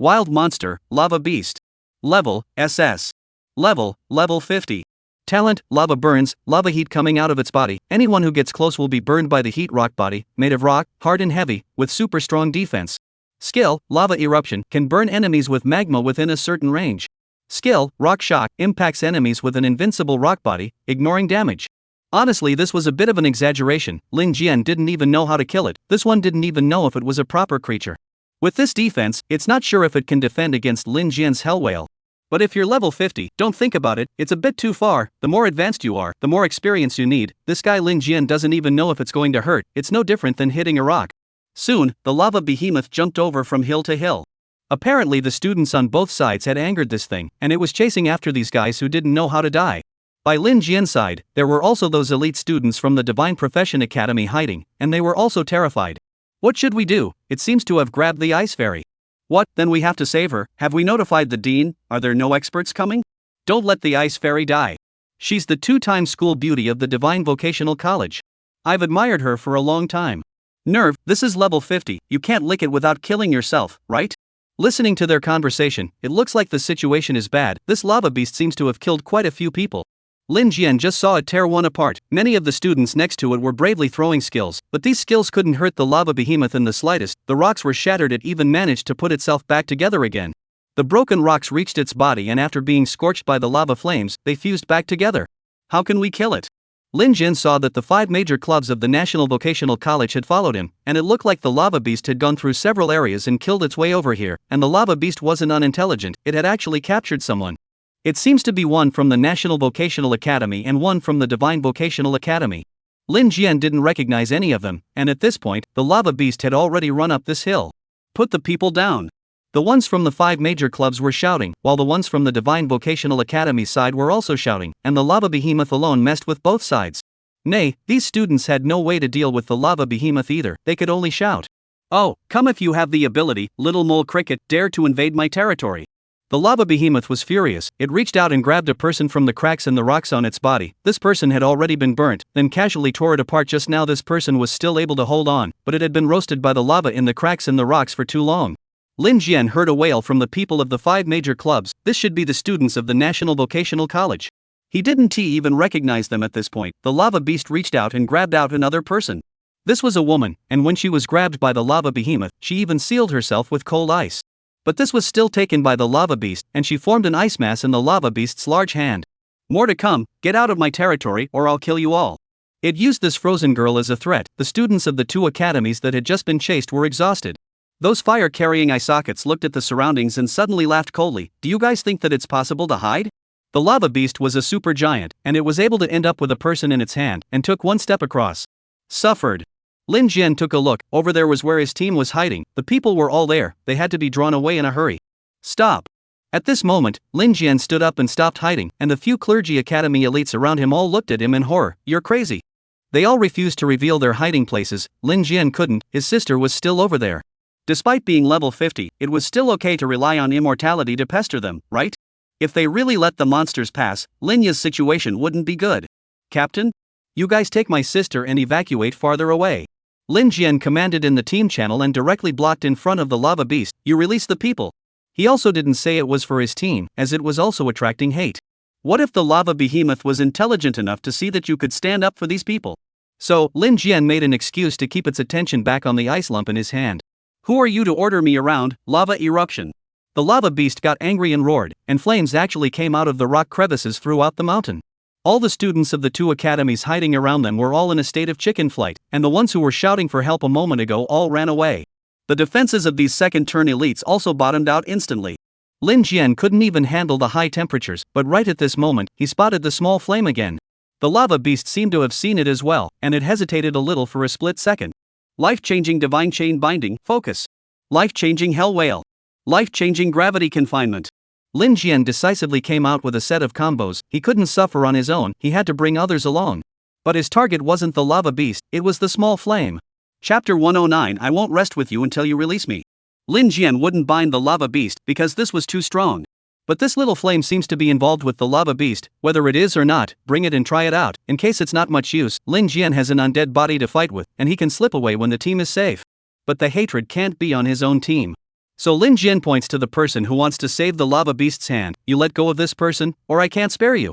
Wild monster, lava beast. Level, SS. Level 50. Talent, lava burns, lava heat coming out of its body, anyone who gets close will be burned by the heat. Rock body, made of rock, hard and heavy, with super strong defense. Skill, lava eruption, can burn enemies with magma within a certain range. Skill, rock shock, impacts enemies with an invincible rock body, ignoring damage. Honestly, this was a bit of an exaggeration, Lin Jian didn't even know how to kill it, this one didn't even know if it was a proper creature. With this defense, it's not sure if it can defend against Lin Jian's hell whale. But if you're level 50, don't think about it, it's a bit too far, the more advanced you are, the more experience you need, this guy Lin Jian doesn't even know if it's going to hurt, it's no different than hitting a rock. Soon, the lava behemoth jumped over from hill to hill. Apparently the students on both sides had angered this thing, and it was chasing after these guys who didn't know how to die. By Lin Jian's side, there were also those elite students from the Divine Profession Academy hiding, and they were also terrified. What should we do? It seems to have grabbed the ice fairy. What, then we have to save her? Have we notified the dean? Are there no experts coming? Don't let the ice fairy die. She's the two-time school beauty of the Divine Vocational College. I've admired her for a long time. Nerve, this is level 50, you can't lick it without killing yourself, right? Listening to their conversation, it looks like the situation is bad, this lava beast seems to have killed quite a few people. Lin Jian just saw it tear one apart, many of the students next to it were bravely throwing skills, but these skills couldn't hurt the lava behemoth in the slightest, the rocks were shattered, it even managed to put itself back together again. The broken rocks reached its body and after being scorched by the lava flames, they fused back together. How can we kill it? Lin Jian saw that the 5 major clubs of the National Vocational College had followed him, and it looked like the lava beast had gone through several areas and killed its way over here, and the lava beast wasn't unintelligent, it had actually captured someone. It seems to be one from the National Vocational Academy and one from the Divine Vocational Academy. Lin Jian didn't recognize any of them, and at this point, the lava beast had already run up this hill. Put the people down. The ones from the 5 major clubs were shouting, while the ones from the Divine Vocational Academy side were also shouting, and the lava behemoth alone messed with both sides. Nay, these students had no way to deal with the lava behemoth either, they could only shout. Oh, come if you have the ability, little mole cricket, dare to invade my territory. The lava behemoth was furious. It reached out and grabbed a person from the cracks in the rocks on its body. This person had already been burnt, then casually tore it apart. Just now this person was still able to hold on, but it had been roasted by the lava in the cracks in the rocks for too long. Lin Jian heard a wail from the people of the 5 major clubs. This should be the students of the National Vocational College. He didn't even recognize them at this point. The lava beast reached out and grabbed out another person. This was a woman, and when she was grabbed by the lava behemoth, she even sealed herself with cold ice. But this was still taken by the lava beast, and she formed an ice mass in the lava beast's large hand. More to come. Get out of my territory or I'll kill you all. It used this frozen girl as a threat. The students of the 2 academies that had just been chased were exhausted. Those fire-carrying eye sockets looked at the surroundings and suddenly laughed coldly. Do you guys think that it's possible to hide? The lava beast was a super giant, and it was able to end up with a person in its hand, and took one step across. Suffered. Lin Jian took a look. Over there was where his team was hiding. The people were all there. They had to be drawn away in a hurry. Stop. At this moment, Lin Jian stood up and stopped hiding, and the few clergy academy elites around him all looked at him in horror. You're crazy. They all refused to reveal their hiding places. Lin Jian couldn't. His sister was still over there. Despite being level 50, it was still okay to rely on immortality to pester them, right? If they really let the monsters pass, Linya's situation wouldn't be good. Captain? You guys take my sister and evacuate farther away. Lin Jian commanded in the team channel and directly blocked in front of the lava beast. You release the people. He also didn't say it was for his team, as it was also attracting hate. What if the lava behemoth was intelligent enough to see that you could stand up for these people? So, Lin Jian made an excuse to keep its attention back on the ice lump in his hand. Who are you to order me around? Lava eruption. The lava beast got angry and roared, and flames actually came out of the rock crevices throughout the mountain. All the students of the 2 academies hiding around them were all in a state of chicken flight, and the ones who were shouting for help a moment ago all ran away. The defenses of these second-turn elites also bottomed out instantly. Lin Jian couldn't even handle the high temperatures, but right at this moment, he spotted the small flame again. The lava beast seemed to have seen it as well, and it hesitated a little for a split second. Life-changing divine chain binding, focus. Life-changing hell whale. Life-changing gravity confinement. Lin Jian decisively came out with a set of combos. He couldn't suffer on his own, he had to bring others along. But his target wasn't the lava beast, it was the small flame. Chapter 109. I won't rest with you until you release me. Lin Jian wouldn't bind the lava beast because this was too strong. But this little flame seems to be involved with the lava beast. Whether it is or not, bring it and try it out. In case it's not much use, Lin Jian has an undead body to fight with, and he can slip away when the team is safe. But the hatred can't be on his own team. So Lin Jian points to the person who wants to save the lava beast's hand. You let go of this person, or I can't spare you.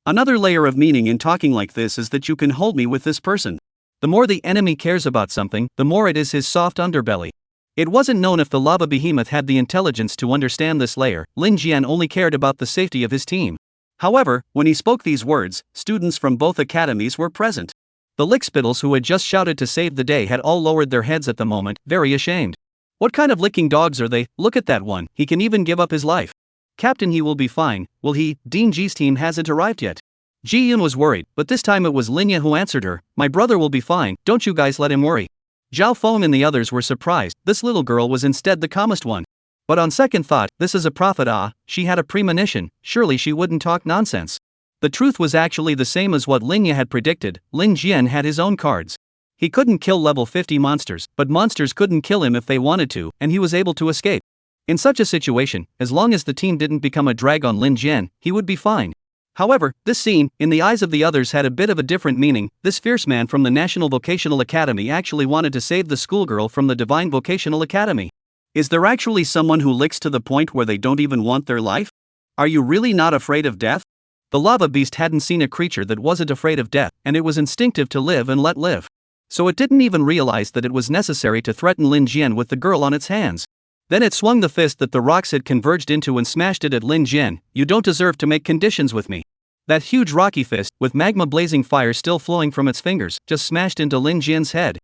Another layer of meaning in talking like this is that you can hold me with this person. The more the enemy cares about something, the more it is his soft underbelly. It wasn't known if the lava behemoth had the intelligence to understand this layer. Lin Jian only cared about the safety of his team. However, when he spoke these words, students from both academies were present. The lickspittles who had just shouted to save the day had all lowered their heads at the moment, very ashamed. What kind of licking dogs are they? Look at that one, he can even give up his life. Captain, he will be fine, will he? Dean Ji's team hasn't arrived yet. Ji Yun was worried, but this time it was Linya who answered her. My brother will be fine, don't you guys let him worry. Zhao Feng and the others were surprised. This little girl was instead the calmest one. But on second thought, this is a prophet. She had a premonition, surely she wouldn't talk nonsense. The truth was actually the same as what Linya had predicted. Lin Jian had his own cards. He couldn't kill level 50 monsters, but monsters couldn't kill him if they wanted to, and he was able to escape. In such a situation, as long as the team didn't become a drag on Lin Jian, he would be fine. However, this scene, in the eyes of the others, had a bit of a different meaning. This fierce man from the National Vocational Academy actually wanted to save the schoolgirl from the Divine Vocational Academy. Is there actually someone who licks to the point where they don't even want their life? Are you really not afraid of death? The lava beast hadn't seen a creature that wasn't afraid of death, and it was instinctive to live and let live. So it didn't even realize that it was necessary to threaten Lin Jian with the girl on its hands. Then it swung the fist that the rocks had converged into and smashed it at Lin Jian. You don't deserve to make conditions with me. That huge rocky fist, with magma blazing fire still flowing from its fingers, just smashed into Lin Jian's head.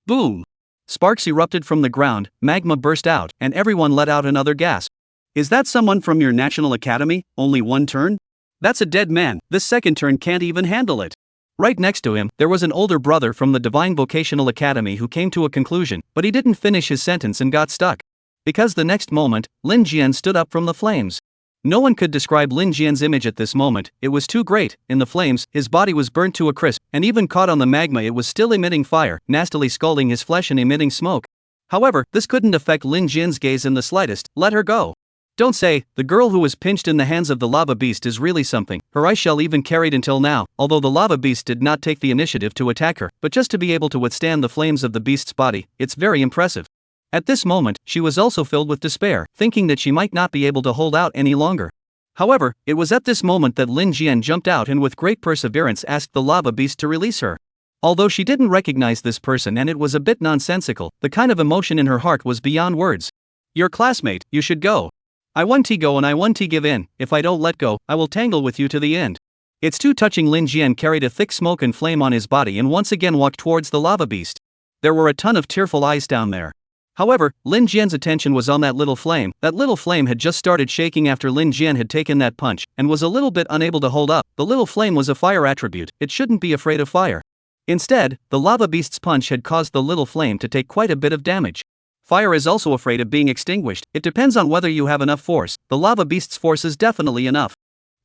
Boom! Sparks erupted from the ground, magma burst out, and everyone let out another gasp. Is that someone from your National Academy? Only one turn? That's a dead man. This second turn can't even handle it. Right next to him, there was an older brother from the Divine Vocational Academy who came to a conclusion, but he didn't finish his sentence and got stuck. Because the next moment, Lin Jian stood up from the flames. No one could describe Lin Jian's image at this moment, it was too great. In the flames, his body was burnt to a crisp, and even caught on the magma it was still emitting fire, nastily scalding his flesh and emitting smoke. However, this couldn't affect Lin Jian's gaze in the slightest. Let her go. Don't say, the girl who was pinched in the hands of the lava beast is really something. Her ice shell even carried until now, although the lava beast did not take the initiative to attack her, but just to be able to withstand the flames of the beast's body, it's very impressive. At this moment, she was also filled with despair, thinking that she might not be able to hold out any longer. However, it was at this moment that Lin Jian jumped out and with great perseverance asked the lava beast to release her. Although she didn't recognize this person and it was a bit nonsensical, the kind of emotion in her heart was beyond words. Your classmate, you should go. I want to go and I want to give in. If I don't let go, I will tangle with you to the end. It's too touching. Lin Jian carried a thick smoke and flame on his body and once again walked towards the lava beast. There were a ton of tearful eyes down there. However, Lin Jian's attention was on that little flame. That little flame had just started shaking after Lin Jian had taken that punch, and was a little bit unable to hold up. The little flame was a fire attribute, it shouldn't be afraid of fire. Instead, the lava beast's punch had caused the little flame to take quite a bit of damage. Fire is also afraid of being extinguished, it depends on whether you have enough force. The lava beast's force is definitely enough.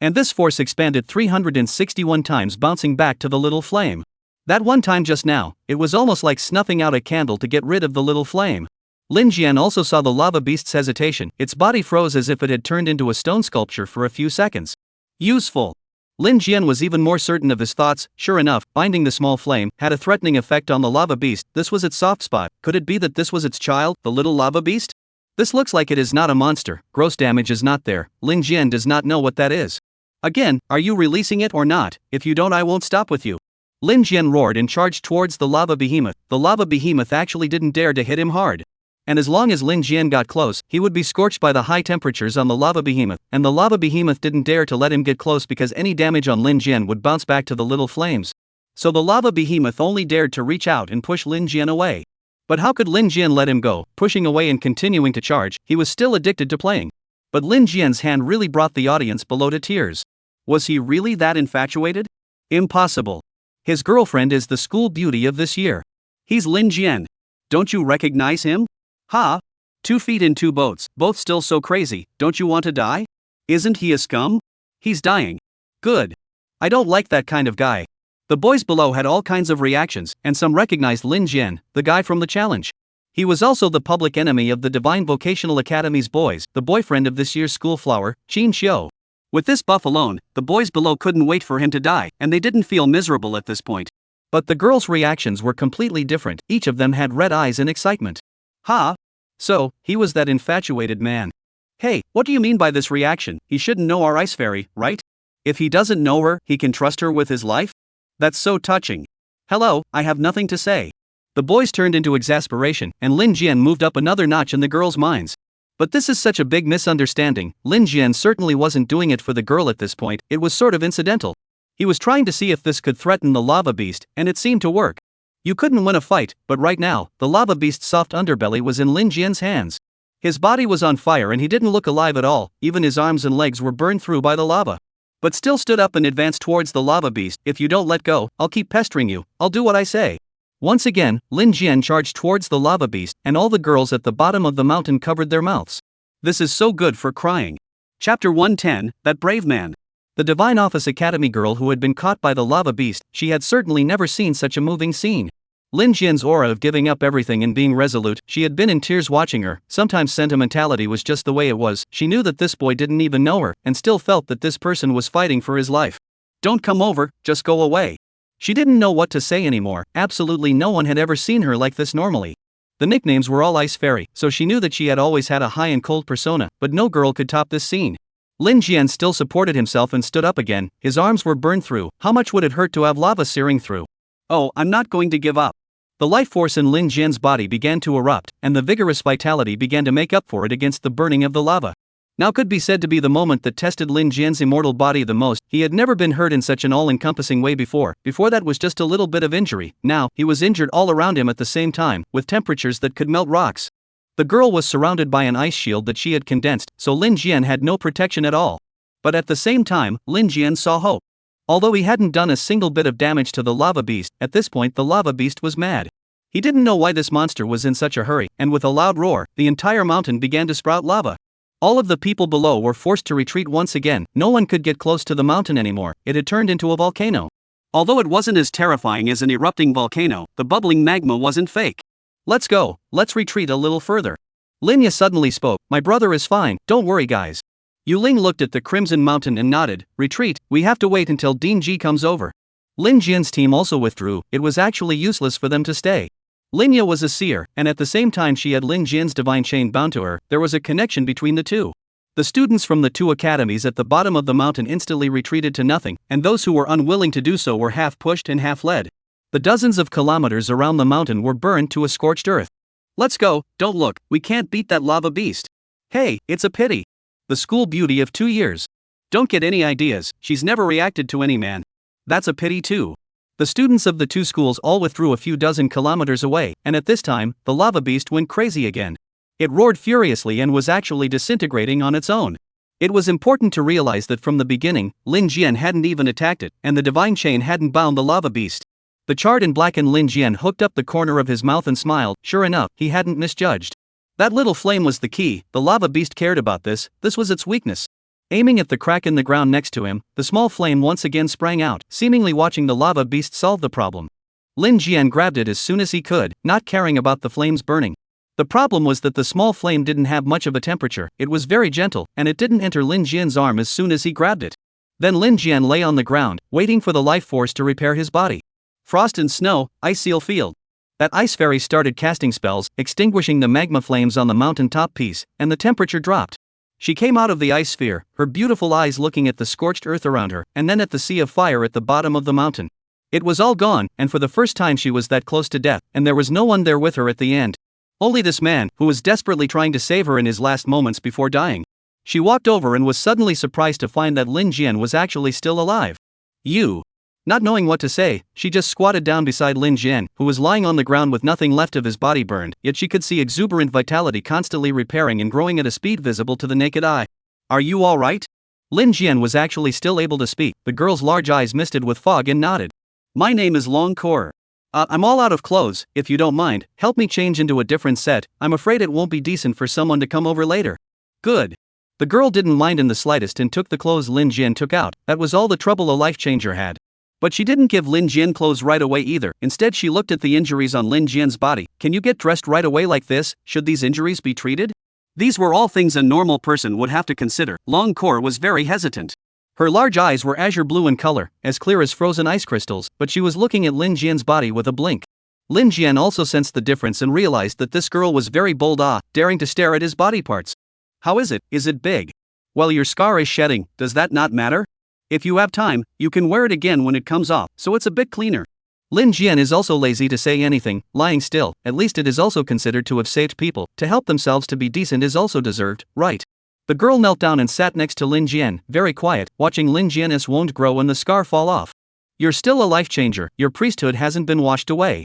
And this force expanded 361 times, bouncing back to the little flame. That one time just now, it was almost like snuffing out a candle to get rid of the little flame. Lin Jian also saw the lava beast's hesitation, its body froze as if it had turned into a stone sculpture for a few seconds. Useful. Lin Jian was even more certain of his thoughts. Sure enough, binding the small flame had a threatening effect on the lava beast. This was its soft spot. Could it be that this was its child, the little lava beast? This looks like it is not a monster. Gross damage is not there. Lin Jian does not know what that is. Again, are you releasing it or not? If you don't, I won't stop with you. Lin Jian roared and charged towards the lava behemoth. The lava behemoth actually didn't dare to hit him hard. And as long as Lin Jian got close, he would be scorched by the high temperatures on the lava behemoth, and the lava behemoth didn't dare to let him get close because any damage on Lin Jian would bounce back to the little flames. So the lava behemoth only dared to reach out and push Lin Jian away. But how could Lin Jian let him go, pushing away and continuing to charge? He was still addicted to playing. But Lin Jian's hand really brought the audience below to tears. Was he really that infatuated? Impossible. His girlfriend is the school beauty of this year. He's Lin Jian. Don't you recognize him? Ha! 2 feet in 2 boats, both still so crazy. Don't you want to die? Isn't he a scum? He's dying. Good. I don't like that kind of guy. The boys below had all kinds of reactions, and some recognized Lin Jian, the guy from the challenge. He was also the public enemy of the Divine Vocational Academy's boys, the boyfriend of this year's school flower, Qin Xiu. With this buff alone, the boys below couldn't wait for him to die, and they didn't feel miserable at this point. But the girls' reactions were completely different. Each of them had red eyes in excitement. Ha! So, he was that infatuated man. Hey, what do you mean by this reaction? He shouldn't know our ice fairy, right? If he doesn't know her, he can trust her with his life? That's so touching. Hello, I have nothing to say. The boys turned into exasperation, and Lin Jian moved up another notch in the girls' minds. But this is such a big misunderstanding. Lin Jian certainly wasn't doing it for the girl at this point, it was sort of incidental. He was trying to see if this could threaten the lava beast, and it seemed to work. You couldn't win a fight, but right now, the lava beast's soft underbelly was in Lin Jian's hands. His body was on fire and he didn't look alive at all, even his arms and legs were burned through by the lava. But still stood up and advanced towards the lava beast. If you don't let go, I'll keep pestering you, I'll do what I say. Once again, Lin Jian charged towards the lava beast, and all the girls at the bottom of the mountain covered their mouths. This is so good for crying. Chapter 110, That Brave Man. The Divine Office Academy girl who had been caught by the lava beast, she had certainly never seen such a moving scene. Lin Jian's aura of giving up everything and being resolute, she had been in tears watching her. Sometimes sentimentality was just the way it was. She knew that this boy didn't even know her, and still felt that this person was fighting for his life. Don't come over, just go away. She didn't know what to say anymore. Absolutely no one had ever seen her like this normally. The nicknames were all Ice Fairy, so she knew that she had always had a high and cold persona, but no girl could top this scene. Lin Jian still supported himself and stood up again. His arms were burned through. How much would it hurt to have lava searing through? Oh, I'm not going to give up. The life force in Lin Jian's body began to erupt, and the vigorous vitality began to make up for it against the burning of the lava. Now could be said to be the moment that tested Lin Jian's immortal body the most. He had never been hurt in such an all-encompassing way before. Before that was just a little bit of injury. Now, he was injured all around him at the same time, with temperatures that could melt rocks. The girl was surrounded by an ice shield that she had condensed, so Lin Jian had no protection at all. But at the same time, Lin Jian saw hope. Although he hadn't done a single bit of damage to the lava beast, at this point the lava beast was mad. He didn't know why this monster was in such a hurry, and with a loud roar, the entire mountain began to sprout lava. All of the people below were forced to retreat once again. No one could get close to the mountain anymore. It had turned into a volcano. Although it wasn't as terrifying as an erupting volcano, the bubbling magma wasn't fake. Let's go, let's retreat a little further. Linya suddenly spoke, "My brother is fine, don't worry guys." Yu Ling looked at the Crimson Mountain and nodded, "Retreat, we have to wait until Dean Ji comes over." Lin Jian's team also withdrew, it was actually useless for them to stay. Linya was a seer, and at the same time she had Lin Jian's divine chain bound to her, there was a connection between the two. The students from the two academies at the bottom of the mountain instantly retreated to nothing, and those who were unwilling to do so were half pushed and half led. The dozens of kilometers around the mountain were burned to a scorched earth. "Let's go, don't look, we can't beat that lava beast." "Hey, it's a pity. The school beauty of 2 years. Don't get any ideas, she's never reacted to any man." "That's a pity too." The students of the two schools all withdrew a few dozen kilometers away, and at this time, the lava beast went crazy again. It roared furiously and was actually disintegrating on its own. It was important to realize that from the beginning, Lin Jian hadn't even attacked it, and the divine chain hadn't bound the lava beast. The charred and blackened Lin Jian hooked up the corner of his mouth and smiled. Sure enough, he hadn't misjudged. That little flame was the key, the lava beast cared about this was its weakness. Aiming at the crack in the ground next to him, the small flame once again sprang out, seemingly watching the lava beast solve the problem. Lin Jian grabbed it as soon as he could, not caring about the flames burning. The problem was that the small flame didn't have much of a temperature, it was very gentle, and it didn't enter Lin Jian's arm as soon as he grabbed it. Then Lin Jian lay on the ground, waiting for the life force to repair his body. Frost and snow, ice seal field. That ice fairy started casting spells, extinguishing the magma flames on the mountain top piece, and the temperature dropped. She came out of the ice sphere, her beautiful eyes looking at the scorched earth around her, and then at the sea of fire at the bottom of the mountain. It was all gone, and for the first time she was that close to death, and there was no one there with her at the end. Only this man, who was desperately trying to save her in his last moments before dying. She walked over and was suddenly surprised to find that Lin Jian was actually still alive. "You." Not knowing what to say, she just squatted down beside Lin Jian, who was lying on the ground with nothing left of his body burned, yet she could see exuberant vitality constantly repairing and growing at a speed visible to the naked eye. "Are you all right?" Lin Jian was actually still able to speak, the girl's large eyes misted with fog and nodded. "My name is Long Kor. I'm all out of clothes, if you don't mind, help me change into a different set, I'm afraid it won't be decent for someone to come over later." "Good." The girl didn't mind in the slightest and took the clothes Lin Jian took out, that was all the trouble a life changer had. But she didn't give Lin Jian clothes right away either, instead she looked at the injuries on Lin Jian's body. "Can you get dressed right away like this, should these injuries be treated?" These were all things a normal person would have to consider. Long Kor was very hesitant. Her large eyes were azure blue in color, as clear as frozen ice crystals, but she was looking at Lin Jian's body with a blink. Lin Jian also sensed the difference and realized that this girl was very bold, daring to stare at his body parts. "How is it? Is it big?" "Well, your scar is shedding, does that not matter? If you have time, you can wear it again when it comes off, so it's a bit cleaner." Lin Jian is also lazy to say anything, lying still, at least it is also considered to have saved people, to help themselves to be decent is also deserved, right? The girl knelt down and sat next to Lin Jian, very quiet, watching Lin Jian's wound grow and the scar fall off. "You're still a life changer, your priesthood hasn't been washed away."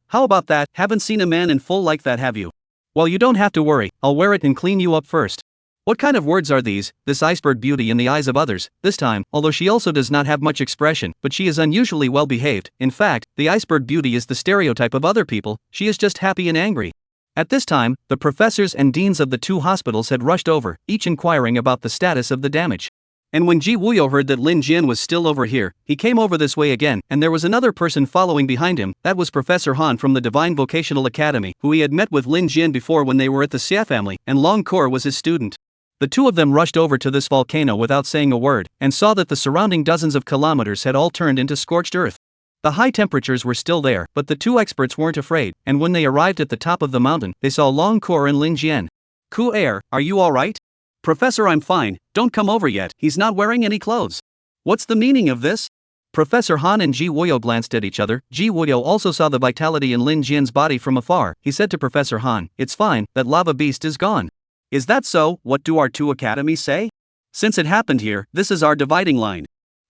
How about that, haven't seen a man in full like that have you?" "Well, you don't have to worry, I'll wear it and clean you up first." What kind of words are these, this iceberg beauty in the eyes of others, this time, although she also does not have much expression, but she is unusually well behaved. In fact, the iceberg beauty is the stereotype of other people, she is just happy and angry. At this time, the professors and deans of the two hospitals had rushed over, each inquiring about the status of the damage. And when Ji Wuyo heard that Lin Jian was still over here, he came over this way again, and there was another person following behind him, that was Professor Han from the Divine Vocational Academy, who he had met with Lin Jian before when they were at the Xia family, and Long Kor was his student. The two of them rushed over to this volcano without saying a word, and saw that the surrounding dozens of kilometers had all turned into scorched earth. The high temperatures were still there, but the two experts weren't afraid, and when they arrived at the top of the mountain, they saw Long Kor and Lin Jian. "Ku Air, are you alright?" "Professor, I'm fine, don't come over yet, he's not wearing any clothes." "What's the meaning of this?" Professor Han and Ji Wuyo glanced at each other. Ji Wuyo also saw the vitality in Lin Jian's body from afar. He said to Professor Han, "It's fine, that lava beast is gone." "Is that so? What do our two academies say?" "Since it happened here, this is our dividing line."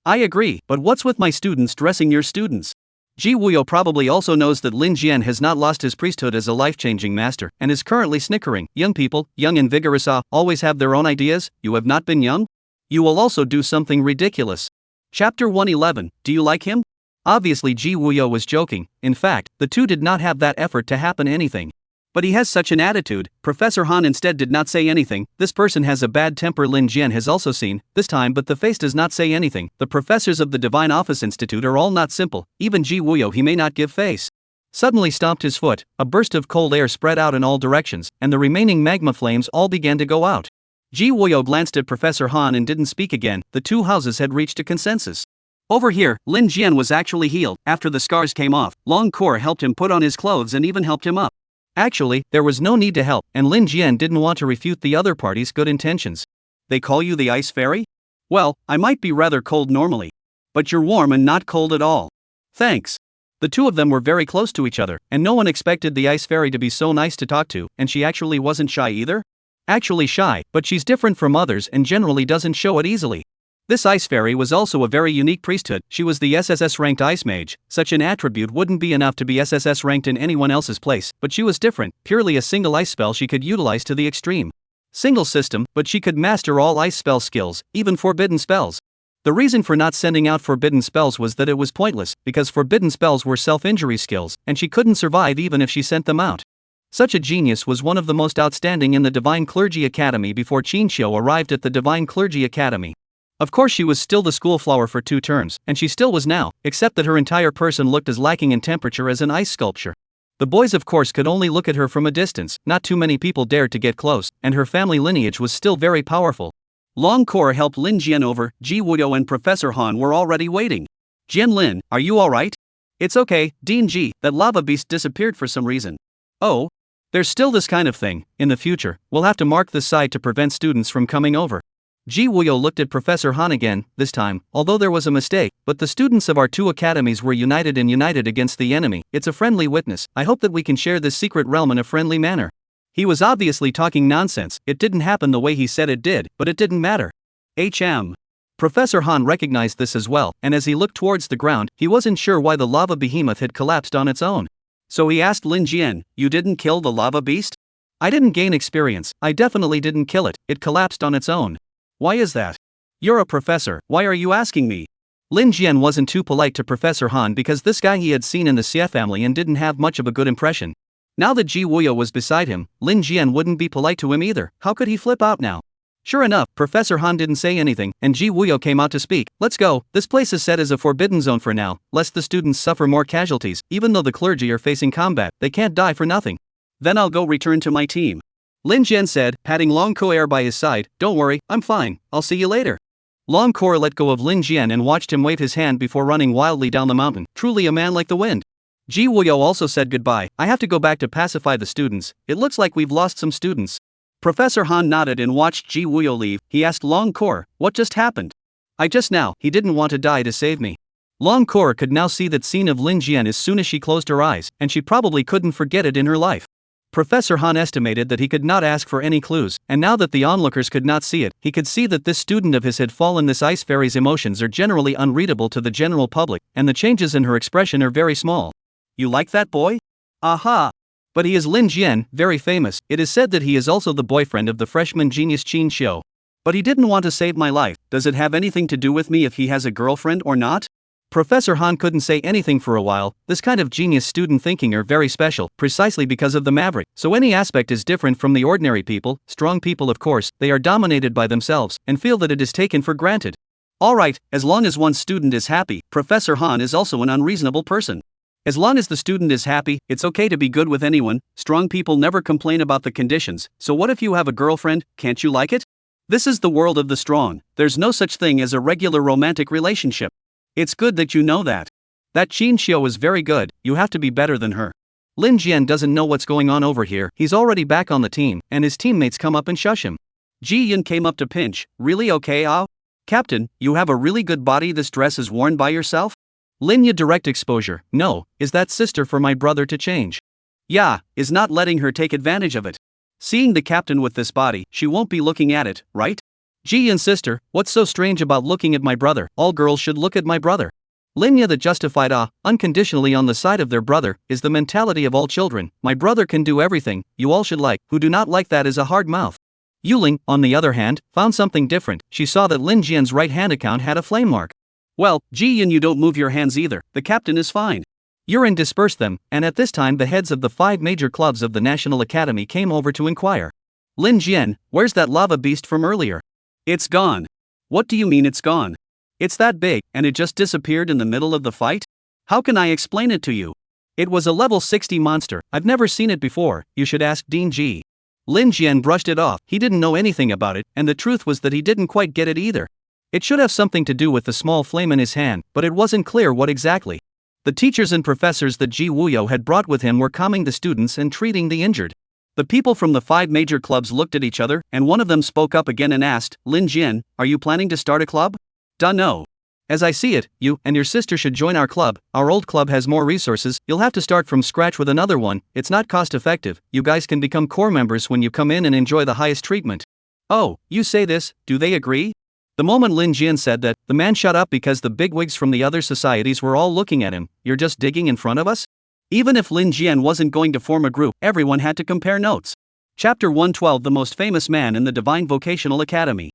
"I agree, but what's with my students dressing your students?" Ji Wuyo probably also knows that Lin Jian has not lost his priesthood as a life-changing master, and is currently snickering. "Young people, young and vigorous, always have their own ideas, you have not been young? You will also do something ridiculous." Chapter 111, Do you like him? Obviously Ji Wuyo was joking, in fact, the two did not have that effort to happen anything. "But he has such an attitude." Professor Han instead did not say anything. "This person has a bad temper," Lin Jian has also seen, this time, but the face does not say anything. The professors of the Divine Office Institute are all not simple, even Ji Wuyo he may not give face. suddenly stomped his foot, a burst of cold air spread out in all directions, and the remaining magma flames all began to go out. Ji Wuyo glanced at Professor Han and didn't speak again. The two houses had reached a consensus. Over here, Lin Jian was actually healed. After the scars came off, Long Kor helped him put on his clothes and even helped him up. Actually, there was no need to help, and Lin Jian didn't want to refute the other party's good intentions. They call you the Ice Fairy? Well, I might be rather cold normally. But you're warm and not cold at all. Thanks. The two of them were very close to each other, and no one expected the Ice Fairy to be so nice to talk to, and she actually wasn't shy either? Actually shy, but she's different from others and generally doesn't show it easily. This Ice Fairy was also a very unique priesthood. She was the SSS ranked Ice Mage. Such an attribute wouldn't be enough to be SSS ranked in anyone else's place, but she was different, purely a single ice spell she could utilize to the extreme. Single system, but she could master all ice spell skills, even forbidden spells. The reason for not sending out forbidden spells was that it was pointless, because forbidden spells were self-injury skills, and she couldn't survive even if she sent them out. Such a genius was one of the most outstanding in the Divine Clergy Academy before Qinxiu arrived at the Divine Clergy Academy. Of course she was still the schoolflower for 2 terms, and she still was now, except that her entire person looked as lacking in temperature as an ice sculpture. The boys of course could only look at her from a distance, not too many people dared to get close, and her family lineage was still very powerful. Long Kor helped Lin Jian over. Ji Wuyo and Professor Han were already waiting. Jian Lin, are you alright? It's okay, Dean Ji, that lava beast disappeared for some reason. Oh? There's still this kind of thing. In the future, we'll have to mark this side to prevent students from coming over. Ji Wuyo looked at Professor Han again, this time, although there was a mistake, but the students of our 2 academies were united against the enemy. It's a friendly witness. I hope that we can share this secret realm in a friendly manner. He was obviously talking nonsense. It didn't happen the way he said it did, but it didn't matter. Professor Han recognized this as well, and as he looked towards the ground, he wasn't sure why the lava behemoth had collapsed on its own. So he asked Lin Jian, you didn't kill the lava beast? I didn't gain experience. I definitely didn't kill it. It collapsed on its own. Why is that? You're a professor, why are you asking me? Lin Jian wasn't too polite to Professor Han because this guy he had seen in the Xie family and didn't have much of a good impression. Now that Ji Wuyo was beside him, Lin Jian wouldn't be polite to him either. How could he flip out now? Sure enough, Professor Han didn't say anything, and Ji Wuyo came out to speak. Let's go, this place is set as a forbidden zone for now, lest the students suffer more casualties. Even though the clergy are facing combat, they can't die for nothing. Then I'll go return to my team. Lin Jian said, patting Long Kor by his side. Don't worry, I'm fine, I'll see you later. Long Kor let go of Lin Jian and watched him wave his hand before running wildly down the mountain, truly a man like the wind. Ji Wuyo also said goodbye. I have to go back to pacify the students. It looks like we've lost some students. Professor Han nodded and watched Ji Wuyo leave. He asked Long Kor, what just happened? He didn't want to die to save me. Long Kor could now see that scene of Lin Jian as soon as she closed her eyes, and she probably couldn't forget it in her life. Professor Han estimated that he could not ask for any clues, and now that the onlookers could not see it, he could see that this student of his had fallen. This Ice Fairy's emotions are generally unreadable to the general public, and the changes in her expression are very small. You like that boy? Aha! But he is Lin Jian, very famous. It is said that he is also the boyfriend of the freshman genius Qin Xiu. But he didn't want to save my life. Does it have anything to do with me if he has a girlfriend or not? Professor Han couldn't say anything for a while. This kind of genius student thinking are very special, precisely because of the maverick. So any aspect is different from the ordinary people. Strong people, of course, they are dominated by themselves, and feel that it is taken for granted. Alright, as long as one student is happy. Professor Han is also an unreasonable person. As long as the student is happy, it's okay to be good with anyone. Strong people never complain about the conditions. So what if you have a girlfriend, can't you like it? This is the world of the strong. There's no such thing as a regular romantic relationship. It's good that you know that. That Qin Xiu is very good, you have to be better than her. Lin Jian doesn't know what's going on over here. He's already back on the team, and his teammates come up and shush him. Ji Yun came up to pinch. Really okay, ah? Captain, you have a really good body. This dress is worn by yourself? Lin Yu direct exposure. No, is that sister for my brother to change? Yeah, is not letting her take advantage of it. Seeing the captain with this body, she won't be looking at it, right? Ji and sister, what's so strange about looking at my brother? All girls should look at my brother. Lin Yu that justified unconditionally on the side of their brother, is the mentality of all children. My brother can do everything, you all should like. Who do not like that is a hard mouth. Yuling, on the other hand, found something different. She saw that Lin Jian's right hand account had a flame mark. Well, Ji Yun, you don't move your hands either. The captain is fine. Yurin dispersed them, and at this time the heads of the 5 major clubs of the National Academy came over to inquire. Lin Jian, where's that lava beast from earlier? It's gone. What do you mean it's gone? It's that big, and it just disappeared in the middle of the fight? How can I explain it to you? It was a level 60 monster. I've never seen it before, you should ask Dean G. Lin Jian brushed it off. He didn't know anything about it, and the truth was that he didn't quite get it either. It should have something to do with the small flame in his hand, but it wasn't clear what exactly. The teachers and professors that Ji Wuyo had brought with him were calming the students and treating the injured. The people from the 5 major clubs looked at each other, and one of them spoke up again and asked, Lin Jian, are you planning to start a club? Duh, no. As I see it, you and your sister should join our club. Our old club has more resources. You'll have to start from scratch with another one. It's not cost effective. You guys can become core members when you come in and enjoy the highest treatment. Oh, you say this, do they agree? The moment Lin Jian said that, the man shut up because the bigwigs from the other societies were all looking at him. You're just digging in front of us? Even if Lin Jian wasn't going to form a group, everyone had to compare notes. Chapter 112, the most famous man in the Divine Vocational Academy.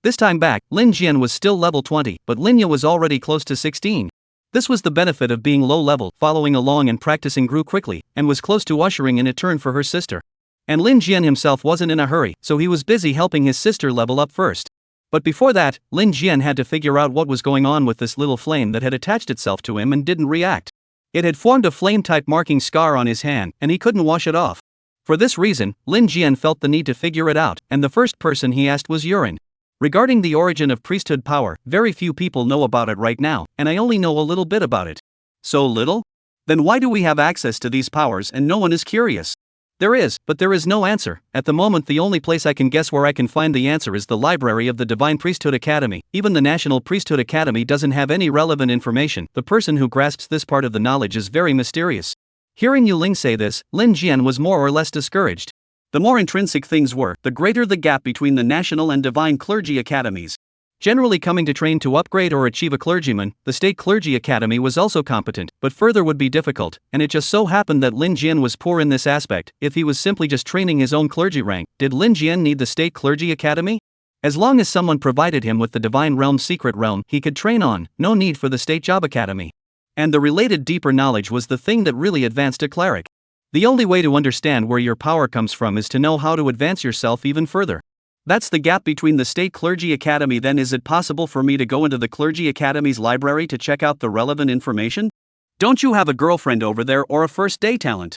This time back, Lin Jian was still level 20, but Linya was already close to 16. This was the benefit of being low level. Following along and practicing grew quickly, and was close to ushering in a turn for her sister. And Lin Jian himself wasn't in a hurry, so he was busy helping his sister level up first. But before that, Lin Jian had to figure out what was going on with this little flame that had attached itself to him and didn't react. It had formed a flame-type marking scar on his hand, and he couldn't wash it off. For this reason, Lin Jian felt the need to figure it out, and the first person he asked was Yurin. Regarding the origin of priesthood power, very few people know about it right now, and I only know a little bit about it. So little? Then why do we have access to these powers and no one is curious? There is, but there is no answer. At the moment, the only place I can guess where I can find the answer is the library of the Divine Priesthood Academy. Even the National Priesthood Academy doesn't have any relevant information. The person who grasps this part of the knowledge is very mysterious. Hearing Yu Ling say this, Lin Jian was more or less discouraged. The more intrinsic things were, the greater the gap between the national and divine clergy academies. Generally coming to train to upgrade or achieve a clergyman, the State Clergy Academy was also competent, but further would be difficult, and it just so happened that Lin Jian was poor in this aspect. If he was simply just training his own clergy rank, did Lin Jian need the State Clergy Academy? As long as someone provided him with the Divine Realm's secret realm he could train on, no need for the State Job Academy. And the related deeper knowledge was the thing that really advanced a cleric. The only way to understand where your power comes from is to know how to advance yourself even further. That's the gap between the State Clergy Academy. Then is it possible for me to go into the Clergy Academy's library to check out the relevant information? Don't you have a girlfriend over there or a first day talent?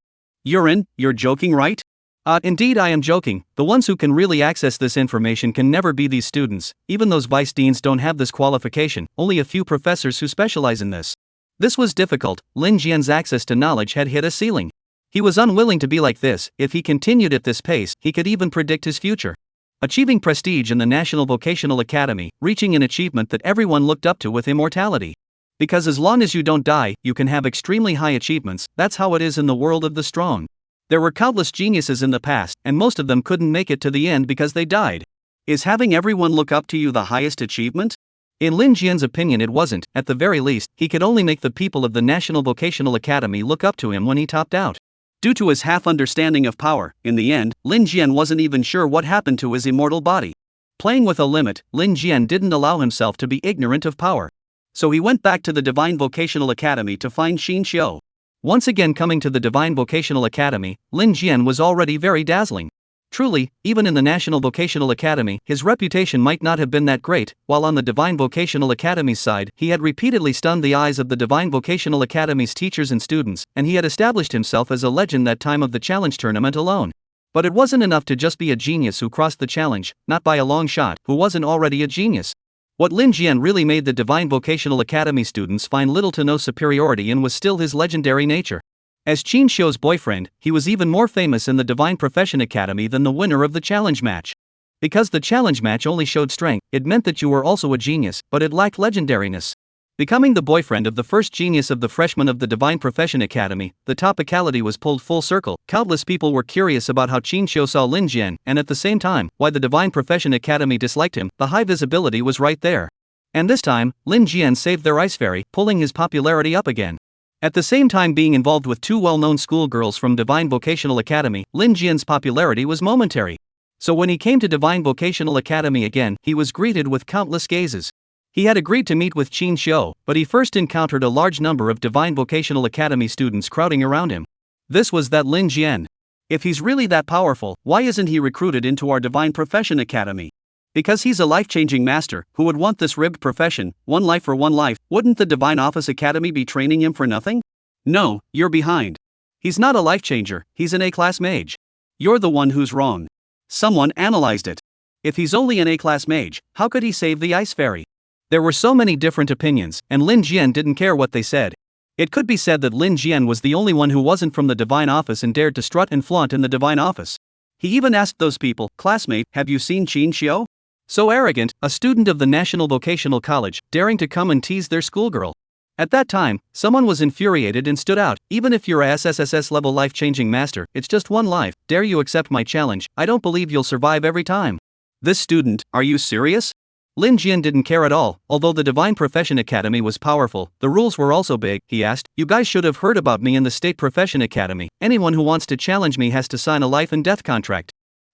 Yurin, you're joking, right? Indeed I am joking. The ones who can really access this information can never be these students. Even those vice deans don't have this qualification, only a few professors who specialize in this. This was difficult. Lin Jian's access to knowledge had hit a ceiling. He was unwilling to be like this. If he continued at this pace, he could even predict his future. Achieving prestige in the National Vocational Academy, reaching an achievement that everyone looked up to with immortality. Because as long as you don't die, you can have extremely high achievements. That's how it is in the world of the strong. There were countless geniuses in the past, and most of them couldn't make it to the end because they died. Is having everyone look up to you the highest achievement? In Lin Jian's opinion it wasn't. At the very least, he could only make the people of the National Vocational Academy look up to him when he topped out. Due to his half-understanding of power, in the end, Lin Jian wasn't even sure what happened to his immortal body. Playing with a limit, Lin Jian didn't allow himself to be ignorant of power. So he went back to the Divine Vocational Academy to find Xin Xiu. Once again coming to the Divine Vocational Academy, Lin Jian was already very dazzling. Truly, even in the National Vocational Academy, his reputation might not have been that great, while on the Divine Vocational Academy's side, he had repeatedly stunned the eyes of the Divine Vocational Academy's teachers and students, and he had established himself as a legend that time of the challenge tournament alone. But it wasn't enough to just be a genius who crossed the challenge, not by a long shot, who wasn't already a genius. What Lin Jian really made the Divine Vocational Academy students find little to no superiority in was still his legendary nature. As Qin Xiu's boyfriend, he was even more famous in the Divine Profession Academy than the winner of the challenge match. Because the challenge match only showed strength, it meant that you were also a genius, but it lacked legendariness. Becoming the boyfriend of the first genius of the freshmen of the Divine Profession Academy, the topicality was pulled full circle. Countless people were curious about how Qin Xiu saw Lin Jian, and at the same time, why the Divine Profession Academy disliked him. The high visibility was right there. And this time, Lin Jian saved their ice fairy, pulling his popularity up again. At the same time being involved with two well-known schoolgirls from Divine Vocational Academy, Lin Jian's popularity was momentary. So when he came to Divine Vocational Academy again, he was greeted with countless gazes. He had agreed to meet with Qin Xiu, but he first encountered a large number of Divine Vocational Academy students crowding around him. This was that Lin Jian. If he's really that powerful, why isn't he recruited into our Divine Profession Academy? Because he's a life-changing master, who would want this ribbed profession, one life for one life, wouldn't the Divine Office Academy be training him for nothing? No, you're behind. He's not a life changer, he's an A-class mage. You're the one who's wrong. Someone analyzed it. If he's only an A-class mage, how could he save the ice fairy? There were so many different opinions, and Lin Jian didn't care what they said. It could be said that Lin Jian was the only one who wasn't from the divine office and dared to strut and flaunt in the divine office. He even asked those people, "Classmate, have you seen Qin Xiao?" So arrogant, a student of the National Vocational College, daring to come and tease their schoolgirl. At that time, someone was infuriated and stood out. "Even if you're a SSSS level life-changing master, it's just one life. Dare you accept my challenge? I don't believe you'll survive every time." This student, are you serious? Lin Jian didn't care at all. Although the Divine Profession Academy was powerful, the rules were also big. He asked, "You guys should have heard about me in the State Profession Academy. Anyone who wants to challenge me has to sign a life and death contract."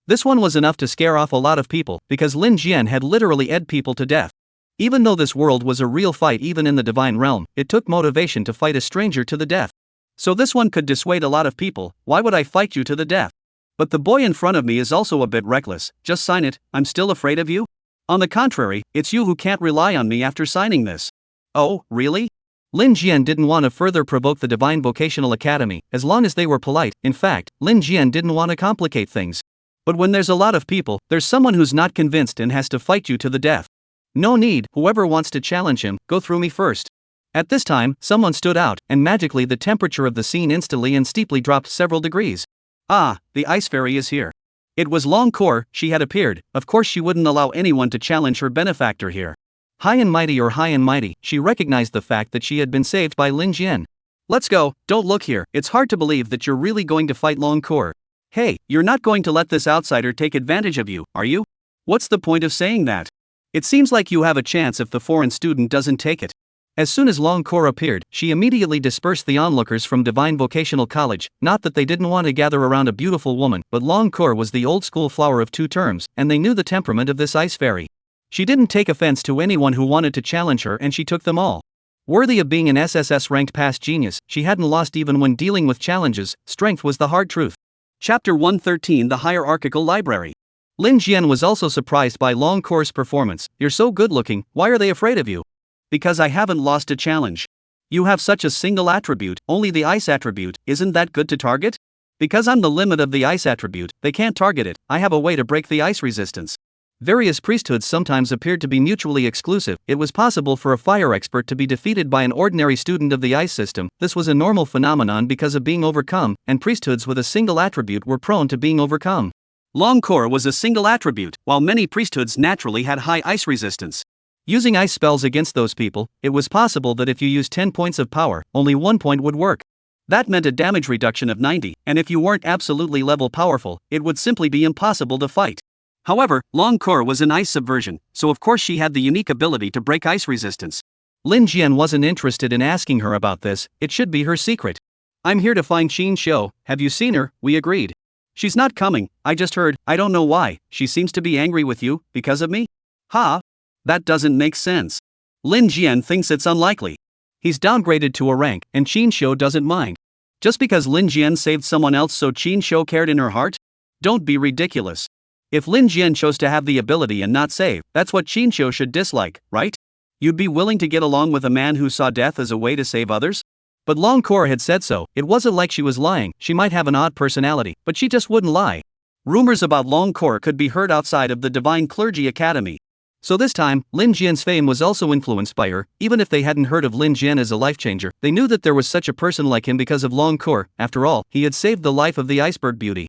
This one was enough to scare off a lot of people, because Lin Jian had literally ed people to death. Even though this world was a real fight even in the divine realm, it took motivation to fight a stranger to the death. So this one could dissuade a lot of people. Why would I fight you to the death? But the boy in front of me is also a bit reckless. Just sign it. I'm still afraid of you? On the contrary, it's you who can't rely on me after signing this. Oh, really? Lin Jian didn't want to further provoke the Divine Vocational Academy, as long as they were polite. In fact, Lin Jian didn't want to complicate things. But when there's a lot of people, there's someone who's not convinced and has to fight you to the death. No need, whoever wants to challenge him, go through me first. At this time, someone stood out, and magically the temperature of the scene instantly and steeply dropped several degrees. Ah, the ice fairy is here. It was Long Core. She had appeared. Of course she wouldn't allow anyone to challenge her benefactor here. High and mighty, she recognized the fact that she had been saved by Lin Jian. "Let's go, don't look here, it's hard to believe that you're really going to fight Long Core. Hey, you're not going to let this outsider take advantage of you, are you? What's the point of saying that? It seems like you have a chance if the foreign student doesn't take it." As soon as Long Core appeared, she immediately dispersed the onlookers from Divine Vocational College. Not that they didn't want to gather around a beautiful woman, but Long Core was the old-school flower of two terms, and they knew the temperament of this ice fairy. She didn't take offense to anyone who wanted to challenge her, and she took them all. Worthy of being an SSS-ranked past genius, she hadn't lost even when dealing with challenges. Strength was the hard truth. Chapter 113: The Hierarchical Library. Lin Jian was also surprised by Long Core's performance. "You're so good-looking, why are they afraid of you?" "Because I haven't lost a challenge." "You have such a single attribute, only the ice attribute, isn't that good to target?" "Because I'm the limit of the ice attribute, they can't target it, I have a way to break the ice resistance." Various priesthoods sometimes appeared to be mutually exclusive. It was possible for a fire expert to be defeated by an ordinary student of the ice system. This was a normal phenomenon because of being overcome, and priesthoods with a single attribute were prone to being overcome. Long Core was a single attribute, while many priesthoods naturally had high ice resistance. Using ice spells against those people, it was possible that if you used 10 points of power, only 1 point would work. That meant a damage reduction of 90, and if you weren't absolutely level powerful, it would simply be impossible to fight. However, Long Core was an ice subversion, so of course she had the unique ability to break ice resistance. Lin Jian wasn't interested in asking her about this, it should be her secret. "I'm here to find Qin Xiao, have you seen her?" We agreed. "She's not coming, I just heard, I don't know why, she seems to be angry with you, because of me?" "Ha? That doesn't make sense. Lin Jian thinks it's unlikely. He's downgraded to a rank, and Qin Xiao doesn't mind. Just because Lin Jian saved someone else so Qin Xiao cared in her heart? Don't be ridiculous. If Lin Jian chose to have the ability and not save, that's what Qin Xiao should dislike, right? You'd be willing to get along with a man who saw death as a way to save others?" But Long Core had said so. It wasn't like she was lying. She might have an odd personality, but she just wouldn't lie. Rumors about Long Core could be heard outside of the Divine Clergy Academy. So this time, Lin Jian's fame was also influenced by her. Even if they hadn't heard of Lin Jian as a life changer, they knew that there was such a person like him because of Long Core. After all, he had saved the life of the iceberg beauty.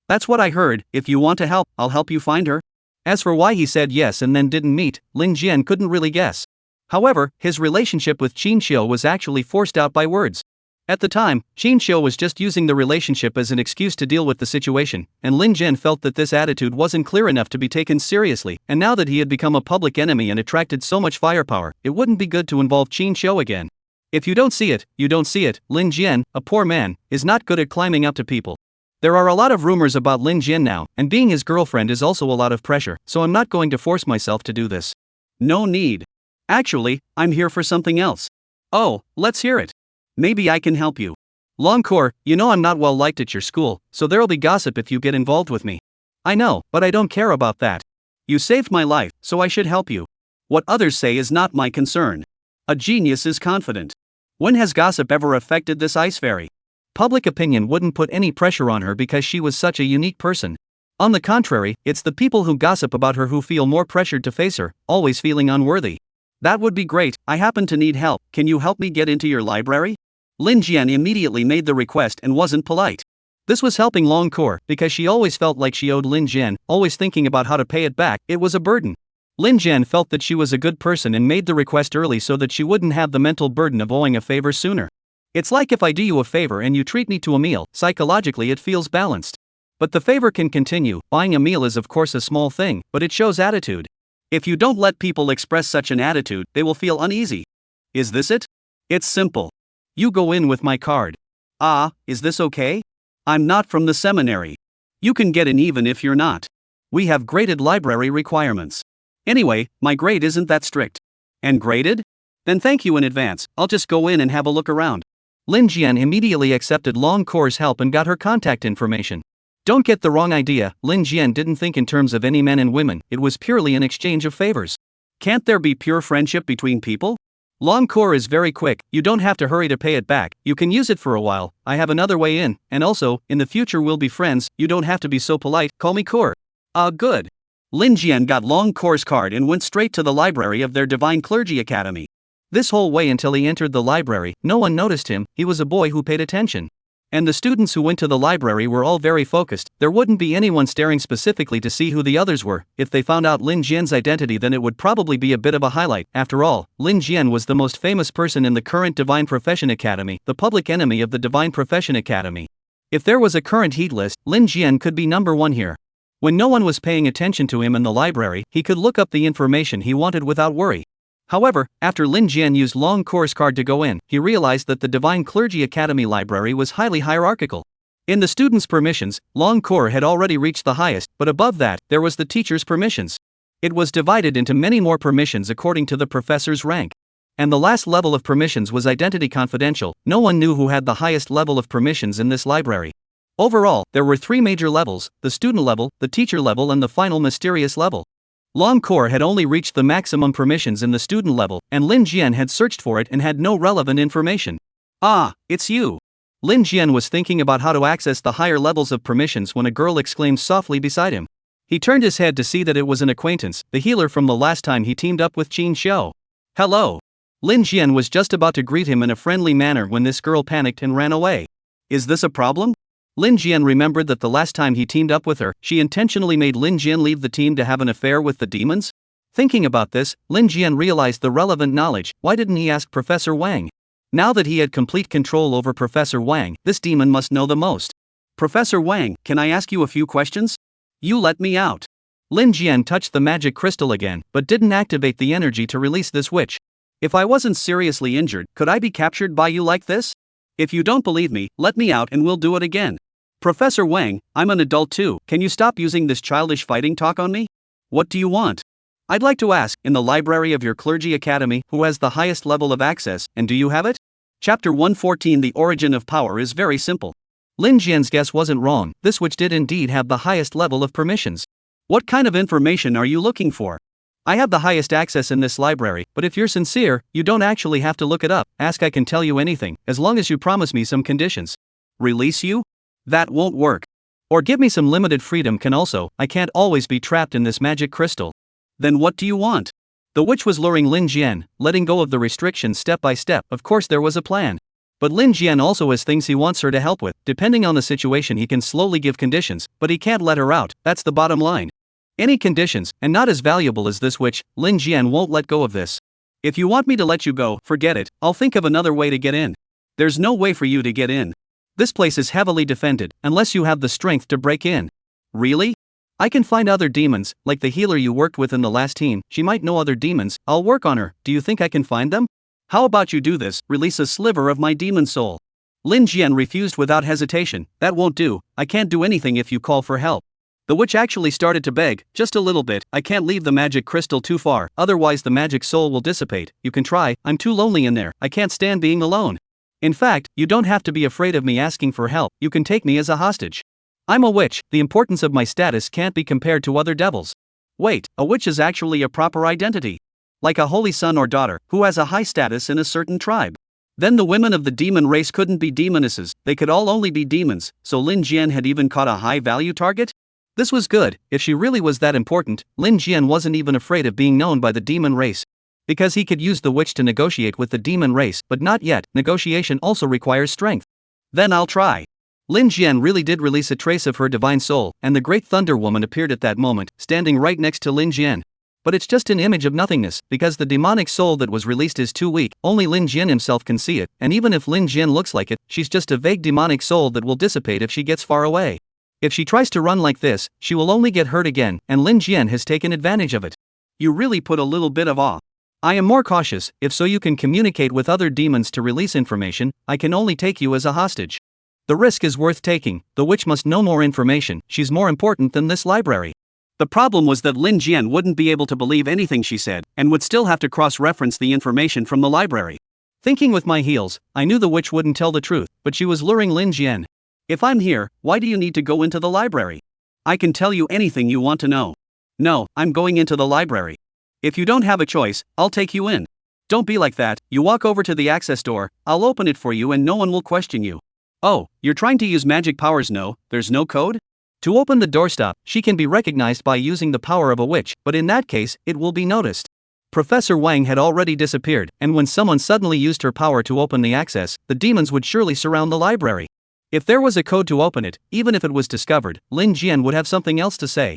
"That's what I heard. If you want to help, I'll help you find her." As for why he said yes and then didn't meet, Lin Jian couldn't really guess. However, his relationship with Qin Xiao was actually forced out by words. At the time, Qin Xiao was just using the relationship as an excuse to deal with the situation, and Lin Jian felt that this attitude wasn't clear enough to be taken seriously, and now that he had become a public enemy and attracted so much firepower, it wouldn't be good to involve Qin Xiao again. If you don't see it, you don't see it. Lin Jian, a poor man, is not good at climbing up to people. There are a lot of rumors about Lin Jian now, and being his girlfriend is also a lot of pressure, so I'm not going to force myself to do this. No need. Actually, I'm here for something else. Oh, let's hear it. Maybe I can help you. Long Core, you know I'm not well liked at your school, so there'll be gossip if you get involved with me. I know, but I don't care about that. You saved my life, so I should help you. What others say is not my concern. A genius is confident. When has gossip ever affected this ice fairy? Public opinion wouldn't put any pressure on her because she was such a unique person. On the contrary, it's the people who gossip about her who feel more pressured to face her, always feeling unworthy. That would be great, I happen to need help, can you help me get into your library? Lin Jian immediately made the request and wasn't polite. This was helping Long Core because she always felt like she owed Lin Jian, always thinking about how to pay it back, it was a burden. Lin Jian felt that she was a good person and made the request early so that she wouldn't have the mental burden of owing a favor sooner. It's like if I do you a favor and you treat me to a meal, psychologically it feels balanced. But the favor can continue, buying a meal is of course a small thing, but it shows attitude. If you don't let people express such an attitude, they will feel uneasy. Is this it? It's simple. You go in with my card. Ah, is this okay? I'm not from the seminary. You can get in even if you're not. We have graded library requirements. Anyway, my grade isn't that strict. And graded? Then thank you in advance, I'll just go in and have a look around. Lin Jian immediately accepted Long Core's help and got her contact information. Don't get the wrong idea, Lin Jian didn't think in terms of any men and women, it was purely an exchange of favors. Can't there be pure friendship between people? Long Core is very quick, you don't have to hurry to pay it back, you can use it for a while, I have another way in, and also, in the future we'll be friends, you don't have to be so polite, call me Core. Good. Lin Jian got Long Core's card and went straight to the library of their Divine Clergy Academy. This whole way until he entered the library, no one noticed him, he was a boy who paid attention. And the students who went to the library were all very focused, there wouldn't be anyone staring specifically to see who the others were, if they found out Lin Jian's identity then it would probably be a bit of a highlight, after all, Lin Jian was the most famous person in the current Divine Profession Academy, the public enemy of the Divine Profession Academy. If there was a current heat list, Lin Jian could be number one here. When no one was paying attention to him in the library, he could look up the information he wanted without worry. However, after Lin Jian used Long Core's card to go in, he realized that the Divine Clergy Academy library was highly hierarchical. In the students' permissions, Long Core had already reached the highest, but above that, there was the teacher's permissions. It was divided into many more permissions according to the professor's rank. And the last level of permissions was identity confidential, no one knew who had the highest level of permissions in this library. Overall, there were 3 major levels, the student level, the teacher level and the final mysterious level. Long Core had only reached the maximum permissions in the student level, and Lin Jian had searched for it and had no relevant information. Ah, it's you. Lin Jian was thinking about how to access the higher levels of permissions when a girl exclaimed softly beside him. He turned his head to see that it was an acquaintance, the healer from the last time he teamed up with Qin Xiao. Hello. Lin Jian was just about to greet him in a friendly manner when this girl panicked and ran away. Is this a problem? Lin Jian remembered that the last time he teamed up with her, she intentionally made Lin Jian leave the team to have an affair with the demons? Thinking about this, Lin Jian realized the relevant knowledge, why didn't he ask Professor Wang? Now that he had complete control over Professor Wang, this demon must know the most. Professor Wang, can I ask you a few questions? You let me out. Lin Jian touched the magic crystal again, but didn't activate the energy to release this witch. If I wasn't seriously injured, could I be captured by you like this? If you don't believe me, let me out and we'll do it again. Professor Wang, I'm an adult too, can you stop using this childish fighting talk on me? What do you want? I'd like to ask, in the library of your clergy academy, who has the highest level of access, and do you have it? Chapter 114 The origin of power is very simple. Lin Jian's guess wasn't wrong, this witch did indeed have the highest level of permissions. What kind of information are you looking for? I have the highest access in this library, but if you're sincere, you don't actually have to look it up, ask I can tell you anything, as long as you promise me some conditions. Release you? That won't work. Or give me some limited freedom can also, I can't always be trapped in this magic crystal. Then what do you want? The witch was luring Lin Jian, letting go of the restrictions step by step, of course there was a plan. But Lin Jian also has things he wants her to help with, depending on the situation he can slowly give conditions, but he can't let her out, that's the bottom line. Any conditions, and not as valuable as this witch, Lin Jian won't let go of this. If you want me to let you go, forget it, I'll think of another way to get in. There's no way for you to get in. This place is heavily defended, unless you have the strength to break in. Really? I can find other demons, like the healer you worked with in the last team, she might know other demons, I'll work on her, do you think I can find them? How about you do this, release a sliver of my demon soul. Lin Jian refused without hesitation, that won't do, I can't do anything if you call for help. The witch actually started to beg, just a little bit, I can't leave the magic crystal too far, otherwise the magic soul will dissipate, you can try, I'm too lonely in there, I can't stand being alone. In fact, you don't have to be afraid of me asking for help, you can take me as a hostage. I'm a witch, the importance of my status can't be compared to other devils. Wait, a witch is actually a proper identity. Like a holy son or daughter, who has a high status in a certain tribe. Then the women of the demon race couldn't be demonesses, they could all only be demons, so Lin Jian had even caught a high-value target? This was good. If she really was that important, Lin Jian wasn't even afraid of being known by the demon race. Because he could use the witch to negotiate with the demon race, but not yet, negotiation also requires strength. Then I'll try. Lin Jian really did release a trace of her divine soul, and the great Thunder Woman appeared at that moment, standing right next to Lin Jian. But it's just an image of nothingness, because the demonic soul that was released is too weak, only Lin Jian himself can see it, and even if Lin Jian looks like it, she's just a vague demonic soul that will dissipate if she gets far away. If she tries to run like this, she will only get hurt again, and Lin Jian has taken advantage of it. You really put a little bit of awe. I am more cautious, if so you can communicate with other demons to release information, I can only take you as a hostage. The risk is worth taking, the witch must know more information, she's more important than this library. The problem was that Lin Jian wouldn't be able to believe anything she said, and would still have to cross-reference the information from the library. Thinking with my heels, I knew the witch wouldn't tell the truth, but she was luring Lin Jian. If I'm here, why do you need to go into the library? I can tell you anything you want to know. No, I'm going into the library. If you don't have a choice, I'll take you in. Don't be like that, you walk over to the access door, I'll open it for you and no one will question you. Oh, you're trying to use magic powers? No, there's no code? To open the doorstop, she can be recognized by using the power of a witch, but in that case, it will be noticed. Professor Wang had already disappeared, and when someone suddenly used her power to open the access, the demons would surely surround the library. If there was a code to open it, even if it was discovered, Lin Jian would have something else to say.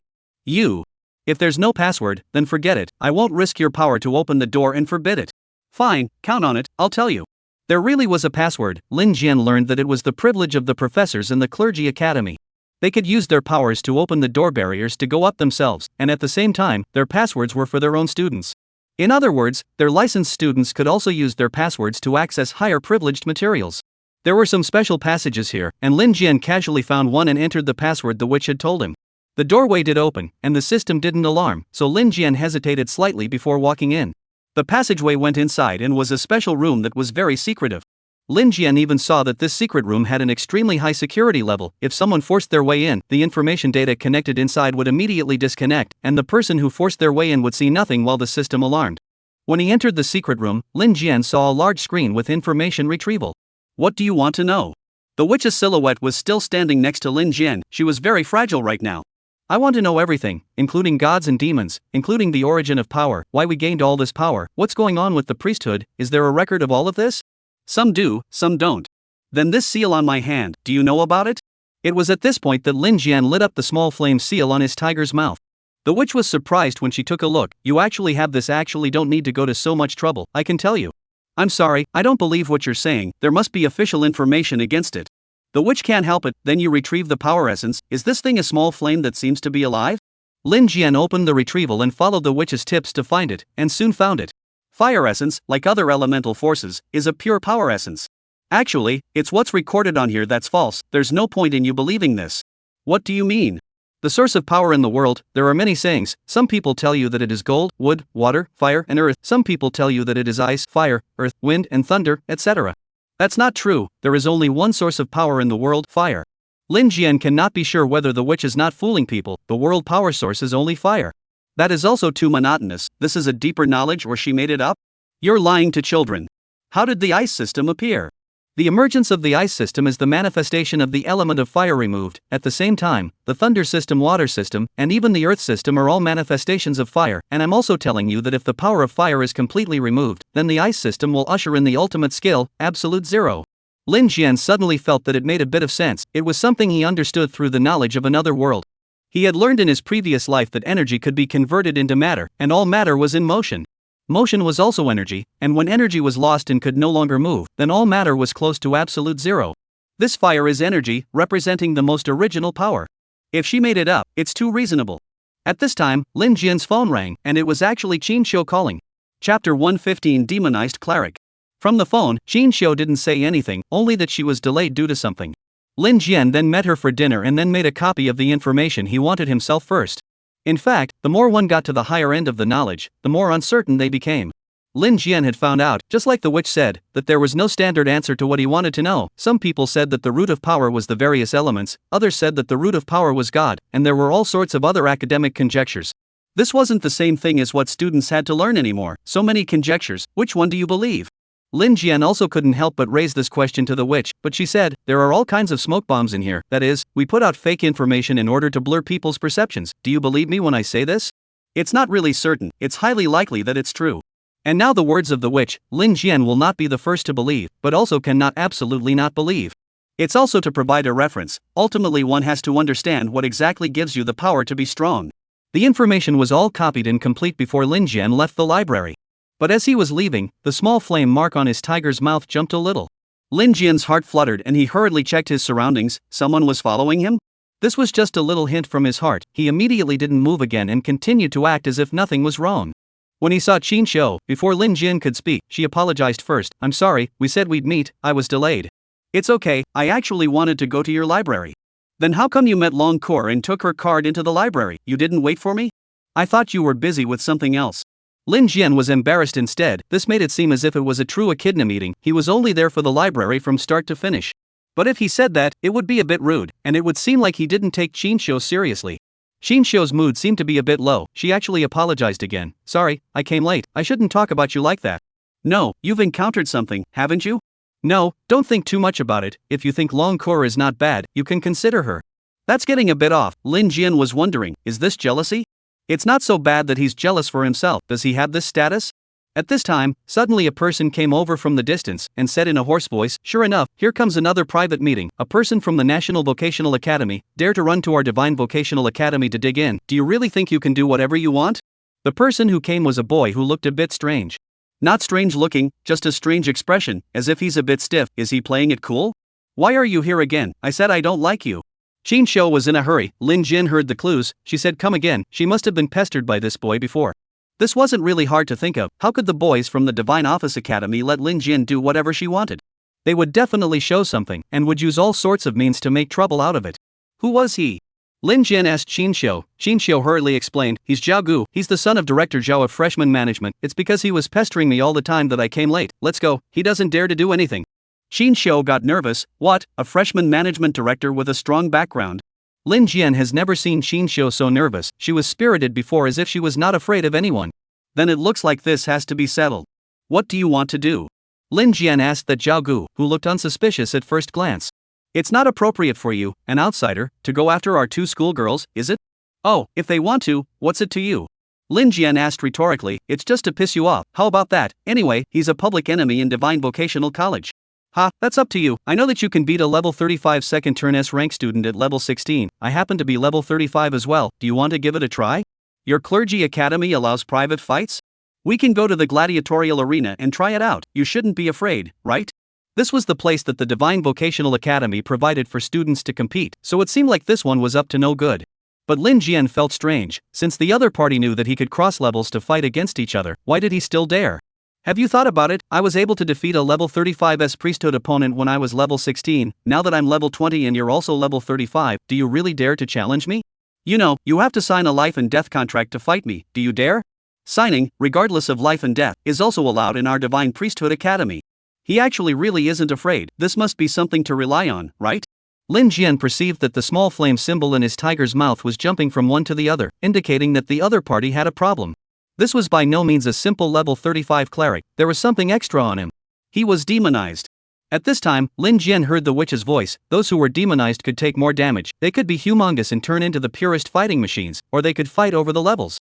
If there's no password, then forget it, I won't risk your power to open the door and forbid it. Fine, count on it, I'll tell you. There really was a password. Lin Jian learned that it was the privilege of the professors in the clergy academy. They could use their powers to open the door barriers to go up themselves, and at the same time, their passwords were for their own students. In other words, their licensed students could also use their passwords to access higher privileged materials. There were some special passages here, and Lin Jian casually found one and entered the password the witch had told him. The doorway did open, and the system didn't alarm, so Lin Jian hesitated slightly before walking in. The passageway went inside and was a special room that was very secretive. Lin Jian even saw that this secret room had an extremely high security level. If someone forced their way in, the information data connected inside would immediately disconnect, and the person who forced their way in would see nothing while the system alarmed. When he entered the secret room, Lin Jian saw a large screen with information retrieval. What do you want to know? The witch's silhouette was still standing next to Lin Jian. She was very fragile right now. I want to know everything, including gods and demons, including the origin of power, why we gained all this power, what's going on with the priesthood, is there a record of all of this? Some do, some don't. Then this seal on my hand, do you know about it? It was at this point that Lin Jian lit up the small flame seal on his tiger's mouth. The witch was surprised when she took a look. You actually have this, actually don't need to go to so much trouble, I can tell you. I'm sorry, I don't believe what you're saying, there must be official information against it. The witch can't help it. Then you retrieve the power essence. Is this thing a small flame that seems to be alive? Lin Jian opened the retrieval and followed the witch's tips to find it, and soon found it. Fire essence, like other elemental forces, is a pure power essence. Actually, it's what's recorded on here that's false. There's no point in you believing this. What do you mean? The source of power in the world, there are many sayings. Some people tell you that it is gold, wood, water, fire, and earth. Some people tell you that it is ice, fire, earth, wind, and thunder, etc. That's not true. There is only one source of power in the world, fire. Lin Jian cannot be sure whether the witch is not fooling people. The world power source is only fire. That is also too monotonous. This is a deeper knowledge, or she made it up? You're lying to children. How did the ice system appear? The emergence of the ice system is the manifestation of the element of fire removed. At the same time, the thunder system, water system, and even the earth system are all manifestations of fire, and I'm also telling you that if the power of fire is completely removed, then the ice system will usher in the ultimate skill, absolute zero. Lin Jian suddenly felt that it made a bit of sense. It was something he understood through the knowledge of another world. He had learned in his previous life that energy could be converted into matter, and all matter was in motion. Motion was also energy, and when energy was lost and could no longer move, then all matter was close to absolute zero. This fire is energy, representing the most original power. If she made it up, it's too reasonable. At this time, Lin Jian's phone rang, and it was actually Qin Xiu calling. Chapter 115, Demonized Cleric. From the phone, Qin Xiu didn't say anything, only that she was delayed due to something. Lin Jian then met her for dinner and then made a copy of the information he wanted himself first. In fact, the more one got to the higher end of the knowledge, the more uncertain they became. Lin Jian had found out, just like the witch said, that there was no standard answer to what he wanted to know. Some people said that the root of power was the various elements, others said that the root of power was God, and there were all sorts of other academic conjectures. This wasn't the same thing as what students had to learn anymore. So many conjectures, which one do you believe? Lin Jian also couldn't help but raise this question to the witch, but she said, "There are all kinds of smoke bombs in here, that is, we put out fake information in order to blur people's perceptions. Do you believe me when I say this?" It's not really certain, it's highly likely that it's true. And now the words of the witch, Lin Jian will not be the first to believe, but also cannot absolutely not believe. It's also to provide a reference. Ultimately, one has to understand what exactly gives you the power to be strong. The information was all copied and complete before Lin Jian left the library. But as he was leaving, the small flame mark on his tiger's mouth jumped a little. Lin Jian's heart fluttered and he hurriedly checked his surroundings. Someone was following him? This was just a little hint from his heart. He immediately didn't move again and continued to act as if nothing was wrong. When he saw Qin Shou, before Lin Jian could speak, she apologized first. "I'm sorry, we said we'd meet, I was delayed." "It's okay, I actually wanted to go to your library." "Then how come you met Long Kor and took her card into the library? You didn't wait for me?" "I thought you were busy with something else." Lin Jian was embarrassed instead. This made it seem as if it was a true echidna meeting. He was only there for the library from start to finish. But if he said that, it would be a bit rude, and it would seem like he didn't take Qin Shou seriously. Qin Shou's mood seemed to be a bit low. She actually apologized again. "Sorry, I came late. I shouldn't talk about you like that." "No, you've encountered something, haven't you?" "No, don't think too much about it. If you think Long Kor is not bad, you can consider her." That's getting a bit off. Lin Jian was wondering, is this jealousy? It's not so bad that he's jealous for himself. Does he have this status? At this time, suddenly a person came over from the distance and said in a hoarse voice, "Sure enough, here comes another private meeting. A person from the National Vocational Academy. Dare to run to our Divine Vocational Academy to dig in. Do you really think you can do whatever you want?" The person who came was a boy who looked a bit strange. Not strange looking, just a strange expression, as if he's a bit stiff. Is he playing it cool? "Why are you here again? I said I don't like you." Qin Shou was in a hurry. Lin Jian heard the clues. She said, "Come again." She must have been pestered by this boy before. This wasn't really hard to think of. How could the boys from the Divine Office Academy let Lin Jian do whatever she wanted? They would definitely show something, and would use all sorts of means to make trouble out of it. Who was he? Lin Jian asked Qin Shou. Qin Shou hurriedly explained, "He's Zhao Gu. He's the son of Director Zhao of Freshman Management. It's because he was pestering me all the time that I came late. Let's go." He doesn't dare to do anything. Qin Shou got nervous. What? A freshman management director with a strong background? Lin Jian has never seen Qin Shou so nervous. She was spirited before as if she was not afraid of anyone. Then it looks like this has to be settled. What do you want to do? Lin Jian asked that Zhao Gu, who looked unsuspicious at first glance. "It's not appropriate for you, an outsider, to go after our two schoolgirls, is it?" "Oh, if they want to, what's it to you?" Lin Jian asked rhetorically. "It's just to piss you off. How about that? Anyway, he's a public enemy in Divine Vocational College." "Ha, that's up to you. I know that you can beat a level 35 second turn S rank student at level 16. I happen to be level 35 as well. Do you want to give it a try? Your clergy academy allows private fights? We can go to the gladiatorial arena and try it out. You shouldn't be afraid, right?" This was the place that the Divine Vocational Academy provided for students to compete, so it seemed like this one was up to no good. But Lin Jian felt strange. Since the other party knew that he could cross levels to fight against each other, why did he still dare? "Have you thought about it? I was able to defeat a level 35s priesthood opponent when I was level 16. Now that I'm level 20 and you're also level 35, do you really dare to challenge me? You know, you have to sign a life and death contract to fight me. Do you dare?" Signing, regardless of life and death, is also allowed in our Divine Priesthood Academy. He actually really isn't afraid. This must be something to rely on, right? Lin Jian perceived that the small flame symbol in his tiger's mouth was jumping from one to the other, indicating that the other party had a problem. This was by no means a simple level 35 cleric. There was something extra on him. He was demonized. At this time, Lin Jian heard the witch's voice. Those who were demonized could take more damage. They could be humongous and turn into the purest fighting machines, or they could fight over the levels.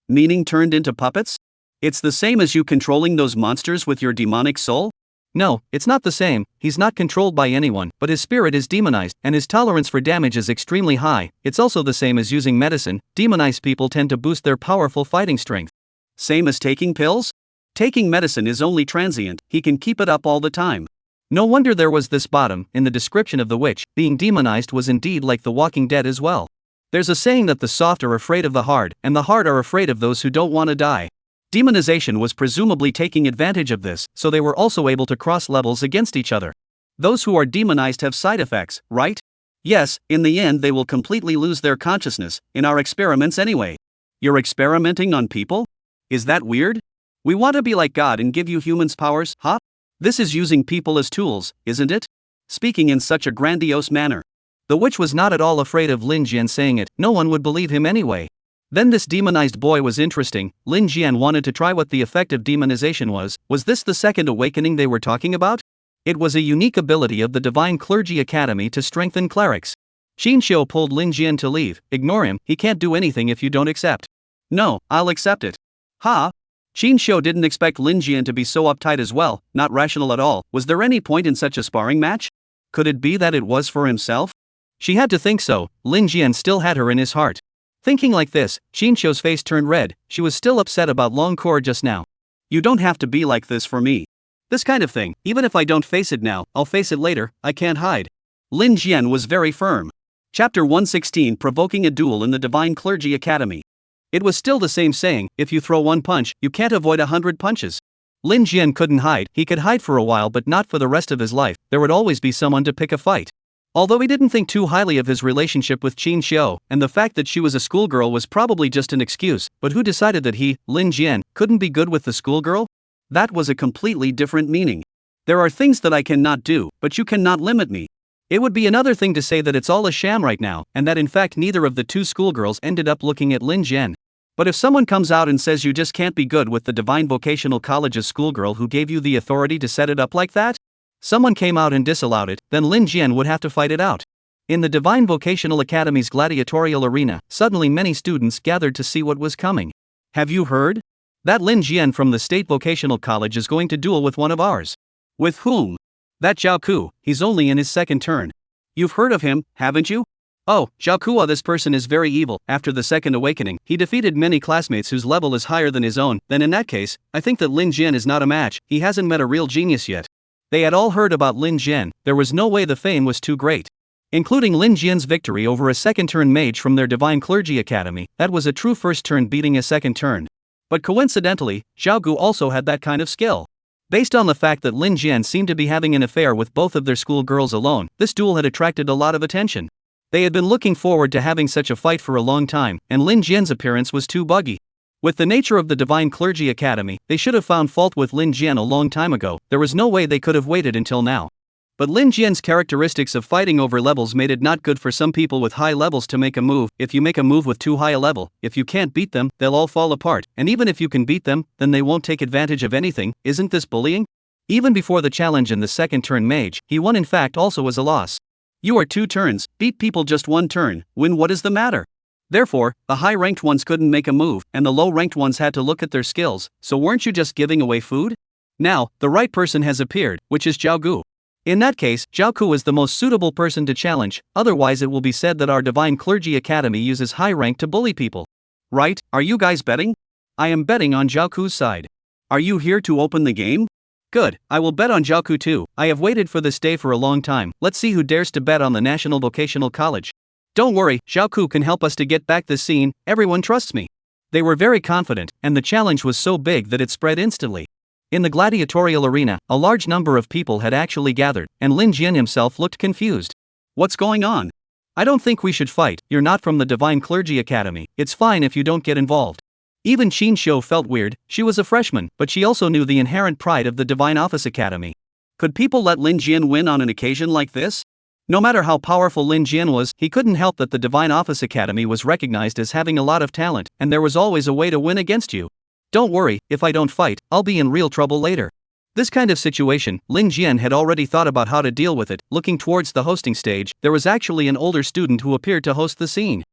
Meaning turned into puppets? It's the same as you controlling those monsters with your demonic soul? No, it's not the same. He's not controlled by anyone, but his spirit is demonized, and his tolerance for damage is extremely high. It's also the same as using medicine. Demonized people tend to boost their powerful fighting strength. Same as taking pills? Taking medicine is only transient. He can keep it up all the time. No wonder there was this bottom. In the description of the witch, being demonized was indeed like the Walking Dead as well. There's a saying that the soft are afraid of the hard, and the hard are afraid of those who don't want to die. Demonization was presumably taking advantage of this, so they were also able to cross levels against each other. Those who are demonized have side effects, right? Yes, in the end they will completely lose their consciousness, in our experiments anyway. You're experimenting on people? Is that weird? We want to be like God and give you humans powers, huh? This is using people as tools, isn't it? Speaking in such a grandiose manner. The witch was not at all afraid of Lin Jian saying it. No one would believe him anyway. Then this demonized boy was interesting. Lin Jian wanted to try what the effect of demonization was. Was this the second awakening they were talking about? It was a unique ability of the Divine Clergy Academy to strengthen clerics. Qin Xiu pulled Lin Jian to leave. Ignore him, he can't do anything if you don't accept. No, I'll accept it. Ha! Qin Xiu didn't expect Lin Jian to be so uptight as well, not rational at all. Was there any point in such a sparring match? Could it be that it was for himself? She had to think so. Lin Jian still had her in his heart. Thinking like this, Qin Xiu's face turned red. She was still upset about Long Core just now. You don't have to be like this for me. This kind of thing, even if I don't face it now, I'll face it later, I can't hide. Lin Jian was very firm. Chapter 116, Provoking a Duel in the Divine Clergy Academy. It was still the same saying, if you throw one punch, you can't avoid 100 punches. Lin Jian couldn't hide. He could hide for a while but not for the rest of his life. There would always be someone to pick a fight. Although he didn't think too highly of his relationship with Qin Xiu, and the fact that she was a schoolgirl was probably just an excuse, but who decided that he, Lin Jian, couldn't be good with the schoolgirl? That was a completely different meaning. There are things that I cannot do, but you cannot limit me. It would be another thing to say that it's all a sham right now, and that in fact neither of the two schoolgirls ended up looking at Lin Jian. But if someone comes out and says you just can't be good with the Divine Vocational College's schoolgirl who gave you the authority to set it up like that? Someone came out and disallowed it, then Lin Jian would have to fight it out. In the Divine Vocational Academy's gladiatorial arena, suddenly many students gathered to see what was coming. Have you heard? That Lin Jian from the State Vocational College is going to duel with one of ours. With whom? That Zhao Ku, he's only in his second turn. You've heard of him, haven't you? Oh, Zhao Ku, this person is very evil. After the second awakening, he defeated many classmates whose level is higher than his own. Then in that case, I think that Lin Jian is not a match. He hasn't met a real genius yet. They had all heard about Lin Jian. There was no way the fame was too great. Including Lin Jian's victory over a second-turn mage from their Divine Clergy Academy, that was a true first turn beating a second turn. But coincidentally, Zhao Gu also had that kind of skill. Based on the fact that Lin Jian seemed to be having an affair with both of their school girls alone, this duel had attracted a lot of attention. They had been looking forward to having such a fight for a long time, and Lin Jian's appearance was too buggy. With the nature of the Divine Clergy Academy, they should have found fault with Lin Jian a long time ago. There was no way they could have waited until now. But Lin Jian's characteristics of fighting over levels made it not good for some people with high levels to make a move. If you make a move with too high a level, if you can't beat them, they'll all fall apart, and even if you can beat them, then they won't take advantage of anything. Isn't this bullying? Even before the challenge in the second turn mage, he won in fact also as a loss. You are 2 turns, beat people just 1 turn, win, what is the matter? Therefore, the high-ranked ones couldn't make a move, and the low-ranked ones had to look at their skills, so weren't you just giving away food? Now, the right person has appeared, which is Zhao Gu. In that case, Zhao Ku is the most suitable person to challenge, otherwise it will be said that our Divine Clergy Academy uses high rank to bully people. Right, are you guys betting? I am betting on Zhao Ku's side. Are you here to open the game? Good, I will bet on Zhao Ku too. I have waited for this day for a long time. Let's see who dares to bet on the National Vocational College. Don't worry, Zhao Ku can help us to get back this scene, everyone trusts me. They were very confident, and the challenge was so big that it spread instantly. In the gladiatorial arena, a large number of people had actually gathered, and Lin Jian himself looked confused. What's going on? I don't think we should fight. You're not from the Divine Clergy Academy. It's fine if you don't get involved. Even Qin Xiu felt weird. She was a freshman, but she also knew the inherent pride of the Divine Office Academy. Could people let Lin Jian win on an occasion like this? No matter how powerful Lin Jian was, he couldn't help that the Divine Office Academy was recognized as having a lot of talent, and there was always a way to win against you. Don't worry, if I don't fight, I'll be in real trouble later. This kind of situation, Lin Jian had already thought about how to deal with it. Looking towards the hosting stage, there was actually an older student who appeared to host the scene.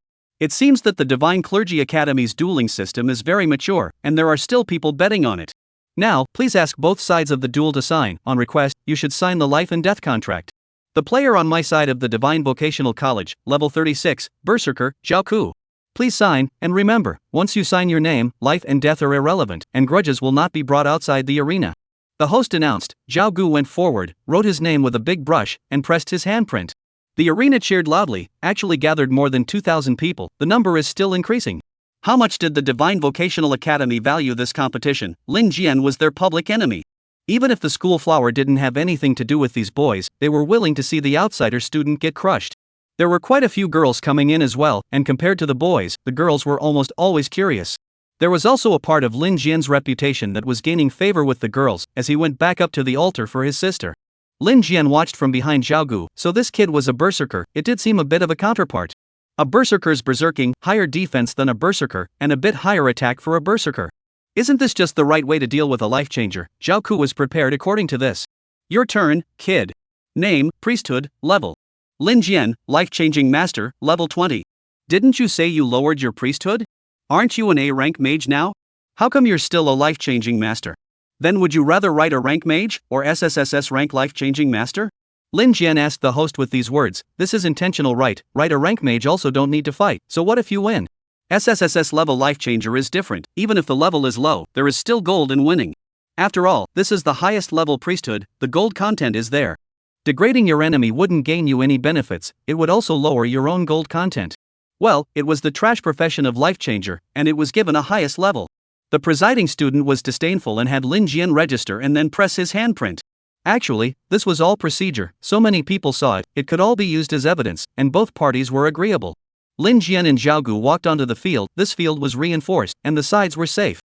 It seems that the Divine Clergy Academy's dueling system is very mature, and there are still people betting on it. Now, please ask both sides of the duel to sign. On request, you should sign the life and death contract. The player on my side of the Divine Vocational College, level 36, Berserker, Zhao Ku. Please sign, and remember, once you sign your name, life and death are irrelevant, and grudges will not be brought outside the arena. The host announced. Zhao Gu went forward, wrote his name with a big brush, and pressed his handprint. The arena cheered loudly, actually gathered more than 2,000 people. The number is still increasing. How much did the Divine Vocational Academy value this competition? Lin Jian was their public enemy. Even if the school flower didn't have anything to do with these boys, they were willing to see the outsider student get crushed. There were quite a few girls coming in as well, and compared to the boys, the girls were almost always curious. There was also a part of Lin Jian's reputation that was gaining favor with the girls, as he went back up to the altar for his sister. Lin Jian watched from behind Zhao Gu, so this kid was a berserker. It did seem a bit of a counterpart. A berserker's berserking, higher defense than a berserker, and a bit higher attack for a berserker. Isn't this just the right way to deal with a life changer? Zhao Ku was prepared according to this. Your turn, kid. Name, priesthood, level. Lin Jian, life-changing master, level 20. Didn't you say you lowered your priesthood? Aren't you an A-rank mage now? How come you're still a life-changing master? Then would you rather write a rank mage, or SSSS rank life-changing master? Lin Jian asked the host with these words, this is intentional right a rank mage also don't need to fight, so what if you win? SSSS level life changer is different, even if the level is low, there is still gold in winning. After all, this is the highest level priesthood, the gold content is there. Degrading your enemy wouldn't gain you any benefits, it would also lower your own gold content. Well, it was the trash profession of life changer, and it was given a highest level. The presiding student was disdainful and had Lin Jian register and then press his handprint. Actually, this was all procedure, so many people saw it, it could all be used as evidence, and both parties were agreeable. Lin Jian and Zhao Gu walked onto the field, this field was reinforced, and the sides were safe.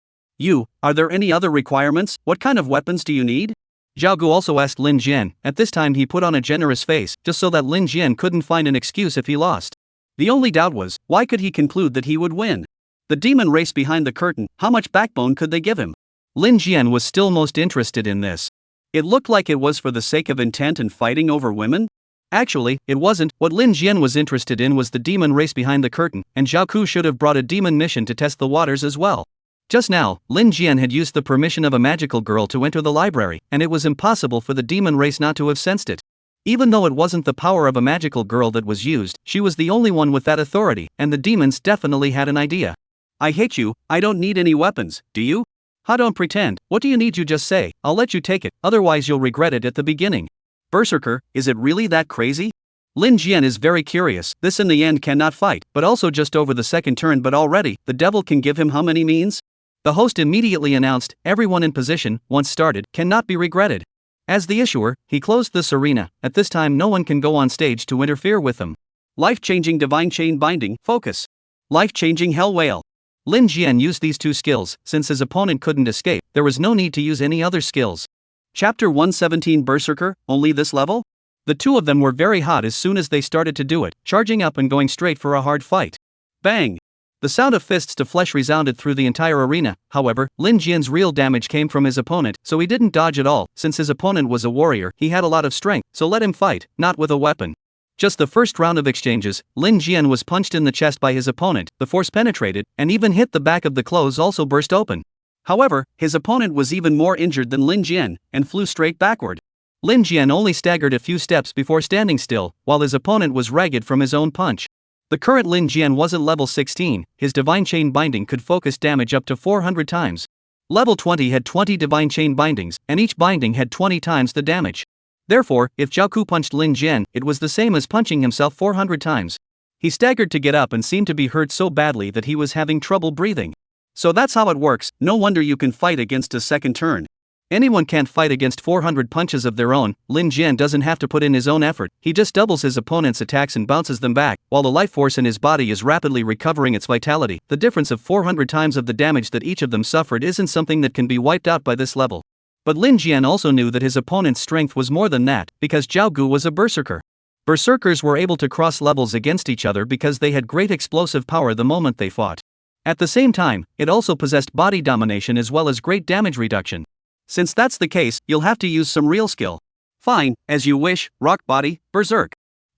Are there any other requirements? What kind of weapons do you need? Zhao Gu also asked Lin Jian, at this time he put on a generous face, just so that Lin Jian couldn't find an excuse if he lost. The only doubt was, why could he conclude that he would win? The demon race behind the curtain, how much backbone could they give him? Lin Jian was still most interested in this. It looked like it was for the sake of intent and fighting over women? Actually, it wasn't. What Lin Jian was interested in was the demon race behind the curtain, and Zhao Ku should have brought a demon mission to test the waters as well. Just now, Lin Jian had used the permission of a magical girl to enter the library, and it was impossible for the demon race not to have sensed it. Even though it wasn't the power of a magical girl that was used, she was the only one with that authority, and the demons definitely had an idea. I hate you, I don't need any weapons, do you? Ha, don't pretend, what do you need? You just say, I'll let you take it, otherwise you'll regret it at the beginning. Berserker, is it really that crazy? Lin Jian is very curious, this in the end cannot fight, but also just over the second turn, but already, the devil can give him how many means? The host immediately announced, everyone in position, once started, cannot be regretted. As the issuer, he closed this arena, at this time no one can go on stage to interfere with them. Life-changing divine chain binding, focus. Life-changing hell whale. Lin Jian used these two skills, since his opponent couldn't escape, there was no need to use any other skills. Chapter 117 Berserker, only this level? The two of them were very hot as soon as they started to do it, charging up and going straight for a hard fight. Bang! The sound of fists to flesh resounded through the entire arena, however, Lin Jian's real damage came from his opponent, so he didn't dodge at all, since his opponent was a warrior, he had a lot of strength, so let him fight, not with a weapon. Just the first round of exchanges, Lin Jian was punched in the chest by his opponent, the force penetrated, and even hit the back of the clothes also burst open. However, his opponent was even more injured than Lin Jian, and flew straight backward. Lin Jian only staggered a few steps before standing still, while his opponent was ragged from his own punch. The current Lin Jian wasn't level 16, his divine chain binding could focus damage up to 400 times. Level 20 had 20 divine chain bindings, and each binding had 20 times the damage. Therefore, if Zhao Ku punched Lin Jian, it was the same as punching himself 400 times. He staggered to get up and seemed to be hurt so badly that he was having trouble breathing. So that's how it works, no wonder you can fight against a second turn. Anyone can't fight against 400 punches of their own. Lin Jian doesn't have to put in his own effort, he just doubles his opponent's attacks and bounces them back, while the life force in his body is rapidly recovering its vitality. The difference of 400 times of the damage that each of them suffered isn't something that can be wiped out by this level. But Lin Jian also knew that his opponent's strength was more than that, because Zhao Gu was a berserker. Berserkers were able to cross levels against each other because they had great explosive power the moment they fought. At the same time, it also possessed body domination as well as great damage reduction. Since that's the case, you'll have to use some real skill. Fine, as you wish, rock body, berserk.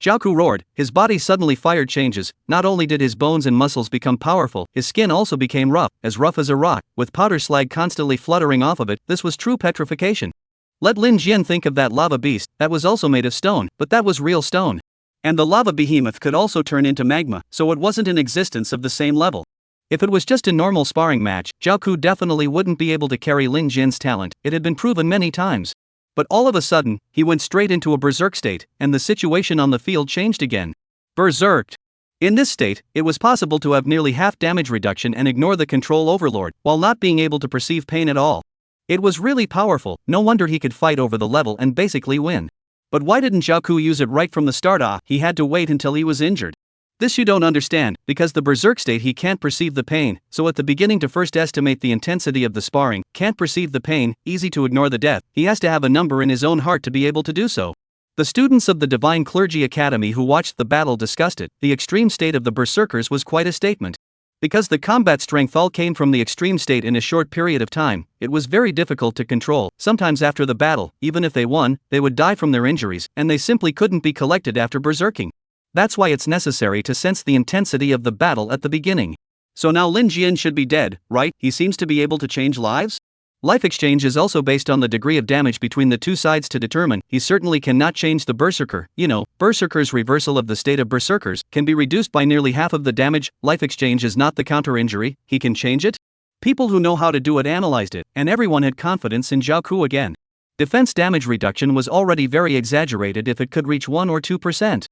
Zhao Ku roared, his body suddenly fired changes, not only did his bones and muscles become powerful, his skin also became rough as a rock, with powder slag constantly fluttering off of it. This was true petrification. Let Lin Jian think of that lava beast, that was also made of stone, but that was real stone. And the lava behemoth could also turn into magma, so it wasn't an existence of the same level. If it was just a normal sparring match, Zhao Ku definitely wouldn't be able to carry Lin Jian's talent, it had been proven many times. But all of a sudden, he went straight into a berserk state, and the situation on the field changed again. Berserked. In this state, it was possible to have nearly half damage reduction and ignore the control overlord, while not being able to perceive pain at all. It was really powerful, no wonder he could fight over the level and basically win. But why didn't Zhao Ku use it right from the start? He had to wait until he was injured. This you don't understand, because the berserk state he can't perceive the pain, so at the beginning to first estimate the intensity of the sparring, can't perceive the pain, easy to ignore the death, he has to have a number in his own heart to be able to do so. The students of the Divine Clergy Academy who watched the battle discussed it. The extreme state of the berserkers was quite a statement. Because the combat strength all came from the extreme state in a short period of time, it was very difficult to control. Sometimes after the battle, even if they won, they would die from their injuries, and they simply couldn't be collected after berserking. That's why it's necessary to sense the intensity of the battle at the beginning. So now Lin Jian should be dead, right? He seems to be able to change lives? Life exchange is also based on the degree of damage between the two sides to determine. He certainly cannot change the berserker. Berserker's reversal of the state of berserkers can be reduced by nearly half of the damage. Life exchange is not the counter injury. He can change it? People who know how to do it analyzed it, and everyone had confidence in Zhao Ku again. Defense damage reduction was already very exaggerated if it could reach 1 or 2%.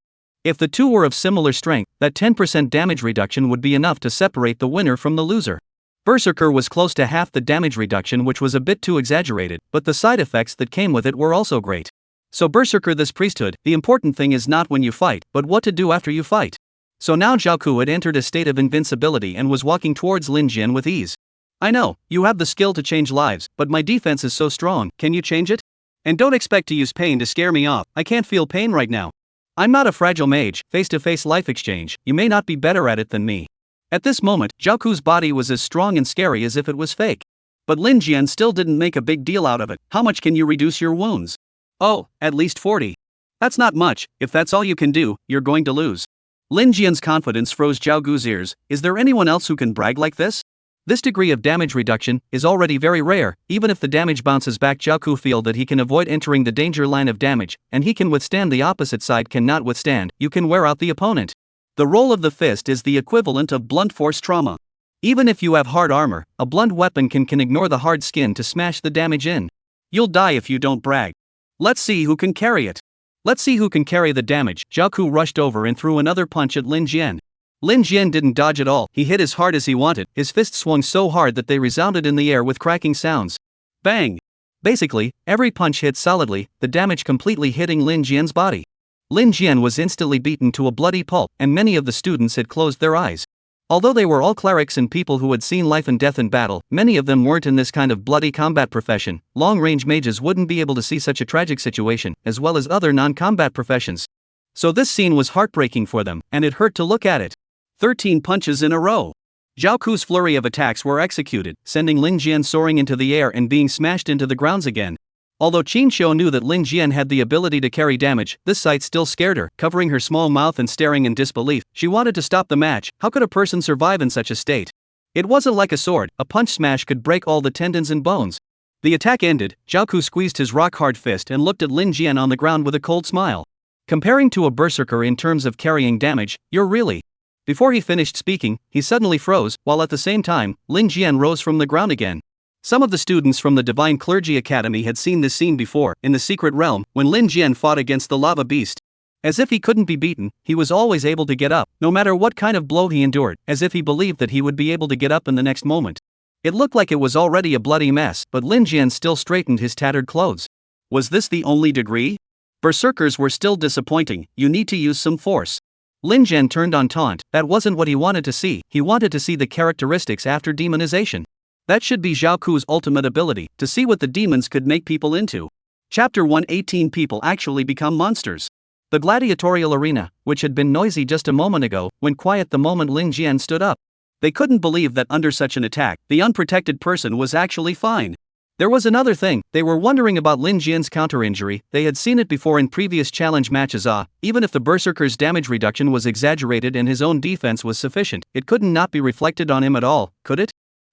If the two were of similar strength, that 10% damage reduction would be enough to separate the winner from the loser. Berserker was close to half the damage reduction, which was a bit too exaggerated, but the side effects that came with it were also great. So Berserker this priesthood, the important thing is not when you fight, but what to do after you fight. So now Zhao Ku had entered a state of invincibility and was walking towards Lin Jian with ease. I know, you have the skill to change lives, but my defense is so strong, can you change it? And don't expect to use pain to scare me off, I can't feel pain right now. I'm not a fragile mage. Face-to-face life exchange, you may not be better at it than me. At this moment, Zhao Ku's body was as strong and scary as if it was fake. But Lin Jian still didn't make a big deal out of it. How much can you reduce your wounds? Oh, at least 40. That's not much. If that's all you can do, you're going to lose. Lin Jian's confidence froze Zhao Ku's ears. Is there anyone else who can brag like this? This degree of damage reduction is already very rare. Even if the damage bounces back, Zhao Ku feels that he can avoid entering the danger line of damage, and he can withstand the opposite side cannot withstand. You can wear out the opponent. The role of the fist is the equivalent of blunt force trauma. Even if you have hard armor, a blunt weapon can ignore the hard skin to smash the damage in. You'll die if you don't brag. Let's see who can carry it. Let's see who can carry the damage. Zhao Ku rushed over and threw another punch at Lin Jian. Lin Jian didn't dodge at all. He hit as hard as he wanted. His fists swung so hard that they resounded in the air with cracking sounds. Bang! Basically, every punch hit solidly, the damage completely hitting Lin Jian's body. Lin Jian was instantly beaten to a bloody pulp, and many of the students had closed their eyes. Although they were all clerics and people who had seen life and death in battle, many of them weren't in this kind of bloody combat profession. Long-range mages wouldn't be able to see such a tragic situation, as well as other non-combat professions. So this scene was heartbreaking for them, and it hurt to look at it. 13 punches in a row. Zhao Ku's flurry of attacks were executed, sending Lin Jian soaring into the air and being smashed into the grounds again. Although Qin Xiu knew that Lin Jian had the ability to carry damage, this sight still scared her. Covering her small mouth and staring in disbelief, she wanted to stop the match. How could a person survive in such a state? It wasn't like a sword. A punch smash could break all the tendons and bones. The attack ended. Zhao Ku squeezed his rock-hard fist and looked at Lin Jian on the ground with a cold smile. Comparing to a berserker in terms of carrying damage, you're really... Before he finished speaking, he suddenly froze, while at the same time, Lin Jian rose from the ground again. Some of the students from the Divine Clergy Academy had seen this scene before, in the Secret Realm, when Lin Jian fought against the lava beast. As if he couldn't be beaten, he was always able to get up, no matter what kind of blow he endured, as if he believed that he would be able to get up in the next moment. It looked like it was already a bloody mess, but Lin Jian still straightened his tattered clothes. Was this the only degree? Berserkers were still disappointing. You need to use some force. Lin Jian turned on taunt. That wasn't what he wanted to see. He wanted to see the characteristics after demonization. That should be Zhao Ku's ultimate ability, to see what the demons could make people into. Chapter 118 People actually become monsters. The gladiatorial arena, which had been noisy just a moment ago, went quiet the moment Lin Jian stood up. They couldn't believe that under such an attack, the unprotected person was actually fine. There was another thing. They were wondering about Lin Jian's counter-injury. They had seen it before in previous challenge matches. Even if the berserker's damage reduction was exaggerated and his own defense was sufficient, it couldn't not be reflected on him at all, could it?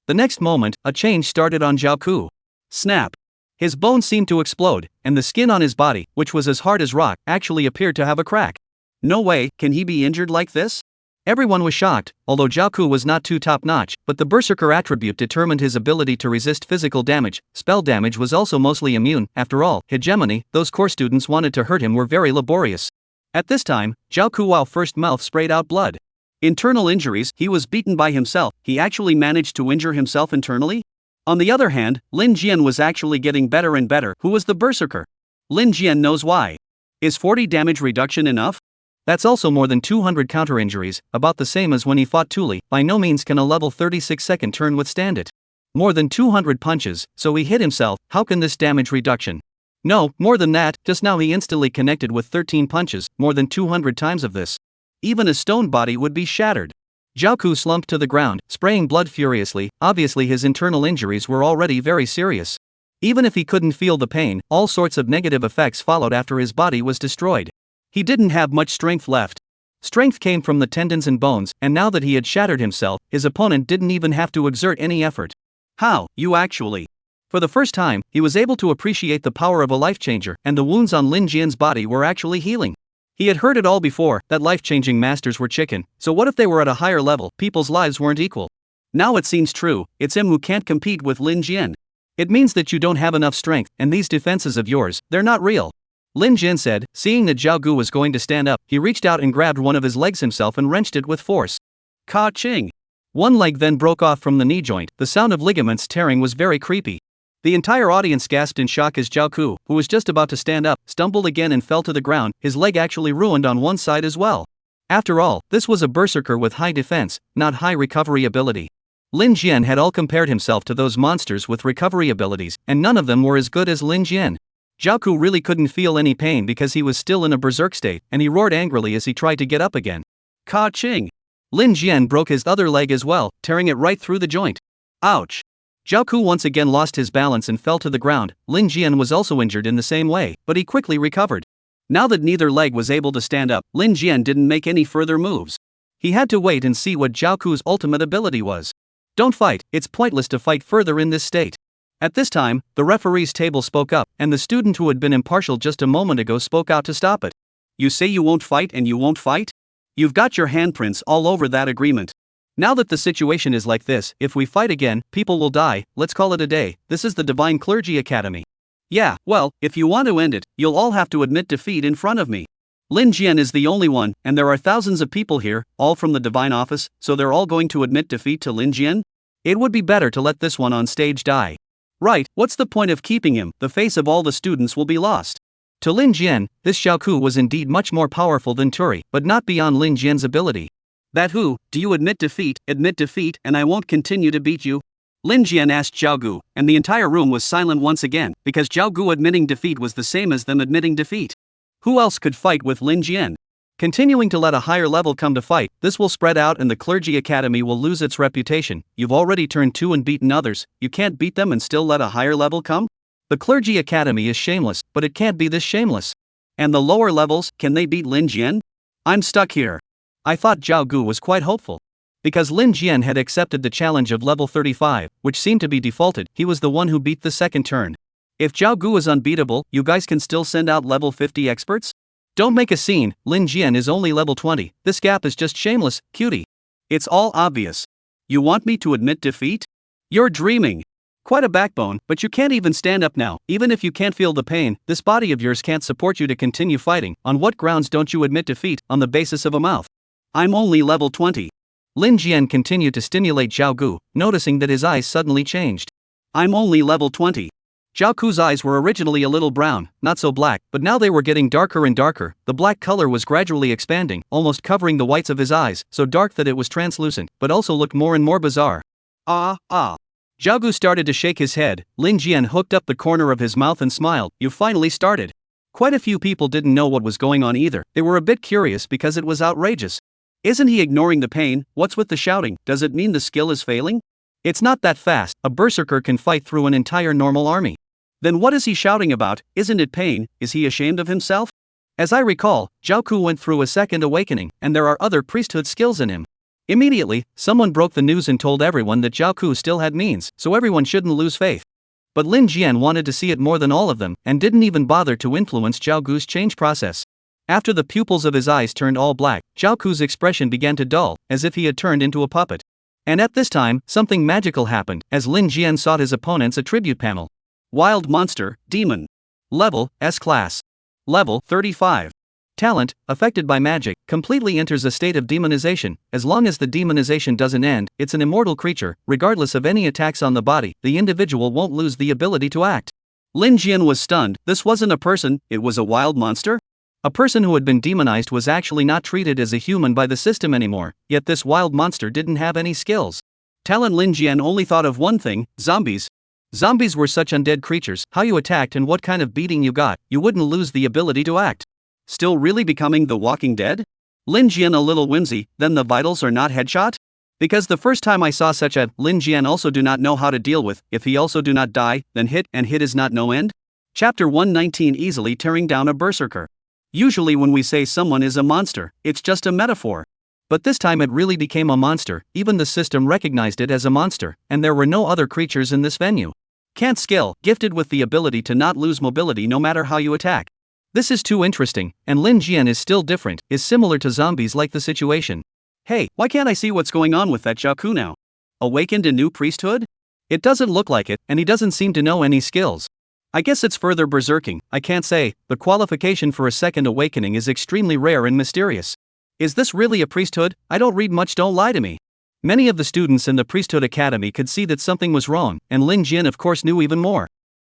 The next moment, a change started on Zhao Ku. Snap! His bones seemed to explode, and the skin on his body, which was as hard as rock, actually appeared to have a crack. No way, can he be injured like this? Everyone was shocked, although Zhao Ku was not too top-notch, but the berserker attribute determined his ability to resist physical damage. Spell damage was also mostly immune. After all, hegemony, those core students wanted to hurt him were very laborious. At this time, Zhao Ku's first mouth sprayed out blood. Internal injuries, he was beaten by himself. He actually managed to injure himself internally? On the other hand, Lin Jian was actually getting better and better. Who was the berserker? Lin Jian knows why. Is 40 damage reduction enough? That's also more than 200 counter-injuries, about the same as when he fought Tuli. By no means can a level 36-second turn withstand it. More than 200 punches, so he hit himself. How can this damage reduction? No, more than that, just now he instantly connected with 13 punches, more than 200 times of this. Even a stone body would be shattered. Jiaoku slumped to the ground, spraying blood furiously. Obviously his internal injuries were already very serious. Even if he couldn't feel the pain, all sorts of negative effects followed after his body was destroyed. He didn't have much strength left. Strength came from the tendons and bones, and now that he had shattered himself, his opponent didn't even have to exert any effort. How, you actually? For the first time, he was able to appreciate the power of a life-changer, and the wounds on Lin Jian's body were actually healing. He had heard it all before, that life-changing masters were chicken, so what if they were at a higher level, people's lives weren't equal? Now it seems true, it's him who can't compete with Lin Jian. It means that you don't have enough strength, and these defenses of yours, they're not real. Lin Jian said, seeing that Zhao Gu was going to stand up, he reached out and grabbed one of his legs himself and wrenched it with force. Ka-ching! One leg then broke off from the knee joint. The sound of ligaments tearing was very creepy. The entire audience gasped in shock as Zhao Gu, who was just about to stand up, stumbled again and fell to the ground, his leg actually ruined on one side as well. After all, this was a berserker with high defense, not high recovery ability. Lin Jian had all compared himself to those monsters with recovery abilities, and none of them were as good as Lin Jian. Zhao Gu really couldn't feel any pain because he was still in a berserk state, and he roared angrily as he tried to get up again. Ka-ching! Lin Jian broke his other leg as well, tearing it right through the joint. Ouch! Zhao Gu once again lost his balance and fell to the ground. Lin Jian was also injured in the same way, but he quickly recovered. Now that neither leg was able to stand up, Lin Jian didn't make any further moves. He had to wait and see what Zhao Gu's ultimate ability was. Don't fight, it's pointless to fight further in this state. At this time, the referee's table spoke up, and the student who had been impartial just a moment ago spoke out to stop it. You say you won't fight and you won't fight? You've got your handprints all over that agreement. Now that the situation is like this, if we fight again, people will die, let's call it a day. This is the Divine Clergy Academy. Yeah, well, if you want to end it, you'll all have to admit defeat in front of me. Lin Jian is the only one, and there are thousands of people here, all from the Divine Office, so they're all going to admit defeat to Lin Jian? It would be better to let this one on stage die. Right, what's the point of keeping him? The face of all the students will be lost. To Lin Jian, this Zhao Gu was indeed much more powerful than Turi, but not beyond Lin Jian's ability. That who, do you admit defeat, and I won't continue to beat you? Lin Jian asked Zhao Gu, and the entire room was silent once again, because Zhao Gu admitting defeat was the same as them admitting defeat. Who else could fight with Lin Jian? Continuing to let a higher level come to fight, this will spread out and the Clergy Academy will lose its reputation. You've already turned 2 and beaten others, you can't beat them and still let a higher level come? The Clergy Academy is shameless, but it can't be this shameless. And the lower levels, can they beat Lin Jian? I'm stuck here. I thought Zhao Gu was quite hopeful. Because Lin Jian had accepted the challenge of level 35, which seemed to be defaulted, he was the one who beat the second turn. If Zhao Gu is unbeatable, you guys can still send out level 50 experts? Don't make a scene, Lin Jian is only level 20, this gap is just shameless, cutie. It's all obvious. You want me to admit defeat? You're dreaming. Quite a backbone, but you can't even stand up now. Even if you can't feel the pain, this body of yours can't support you to continue fighting. On what grounds don't you admit defeat? On the basis of a mouth. I'm only level 20. Lin Jian continued to stimulate Zhao Gu, noticing that his eyes suddenly changed. I'm only level 20. Zhao Gu's eyes were originally a little brown, not so black, but now they were getting darker and darker. The black color was gradually expanding, almost covering the whites of his eyes, so dark that it was translucent, but also looked more and more bizarre. Zhao Gu started to shake his head. Lin Jian hooked up the corner of his mouth and smiled. You finally started. Quite a few people didn't know what was going on either. They were a bit curious because it was outrageous. Isn't he ignoring the pain? What's with the shouting? Does it mean the skill is failing? It's not that fast. A berserker can fight through an entire normal army. Then what is he shouting about? Isn't it pain? Is he ashamed of himself? As I recall, Zhao Gu went through a second awakening, and there are other priesthood skills in him. Immediately, someone broke the news and told everyone that Zhao Gu still had means, so everyone shouldn't lose faith. But Lin Jian wanted to see it more than all of them, and didn't even bother to influence Zhao Gu's change process. After the pupils of his eyes turned all black, Zhao Gu's expression began to dull, as if he had turned into a puppet. And at this time, something magical happened, as Lin Jian sought his opponent's attribute panel. Wild Monster, Demon. Level, S-Class. Level, 35. Talent, affected by magic, completely enters a state of demonization. As long as the demonization doesn't end, it's an immortal creature, regardless of any attacks on the body, the individual won't lose the ability to act. Lin Jian was stunned. This wasn't a person, it was a wild monster? A person who had been demonized was actually not treated as a human by the system anymore, yet this wild monster didn't have any skills. Talon Lin Jian only thought of one thing, zombies. Zombies were such undead creatures, how you attacked and what kind of beating you got, you wouldn't lose the ability to act. Still really becoming the Walking Dead? Lin Jian a little whimsy, then the vitals are not headshot? Because the first time I saw such a, Lin Jian also do not know how to deal with, if he also do not die, then hit, and hit is not no end? Chapter 119 Easily tearing down a berserker. Usually when we say someone is a monster, it's just a metaphor. But this time it really became a monster, even the system recognized it as a monster, and there were no other creatures in this venue. Can't skill, gifted with the ability to not lose mobility no matter how you attack. This is too interesting, and Lin Jian is still different, is similar to zombies like the situation. Hey, why can't I see what's going on with that Jiaku now? Awakened a new priesthood? It doesn't look like it, and he doesn't seem to know any skills. I guess it's further berserking, I can't say, the qualification for a second awakening is extremely rare and mysterious. Is this really a priesthood? I don't read much, don't lie to me. Many of the students in the priesthood academy could see that something was wrong, and Lin Jian of course knew even more.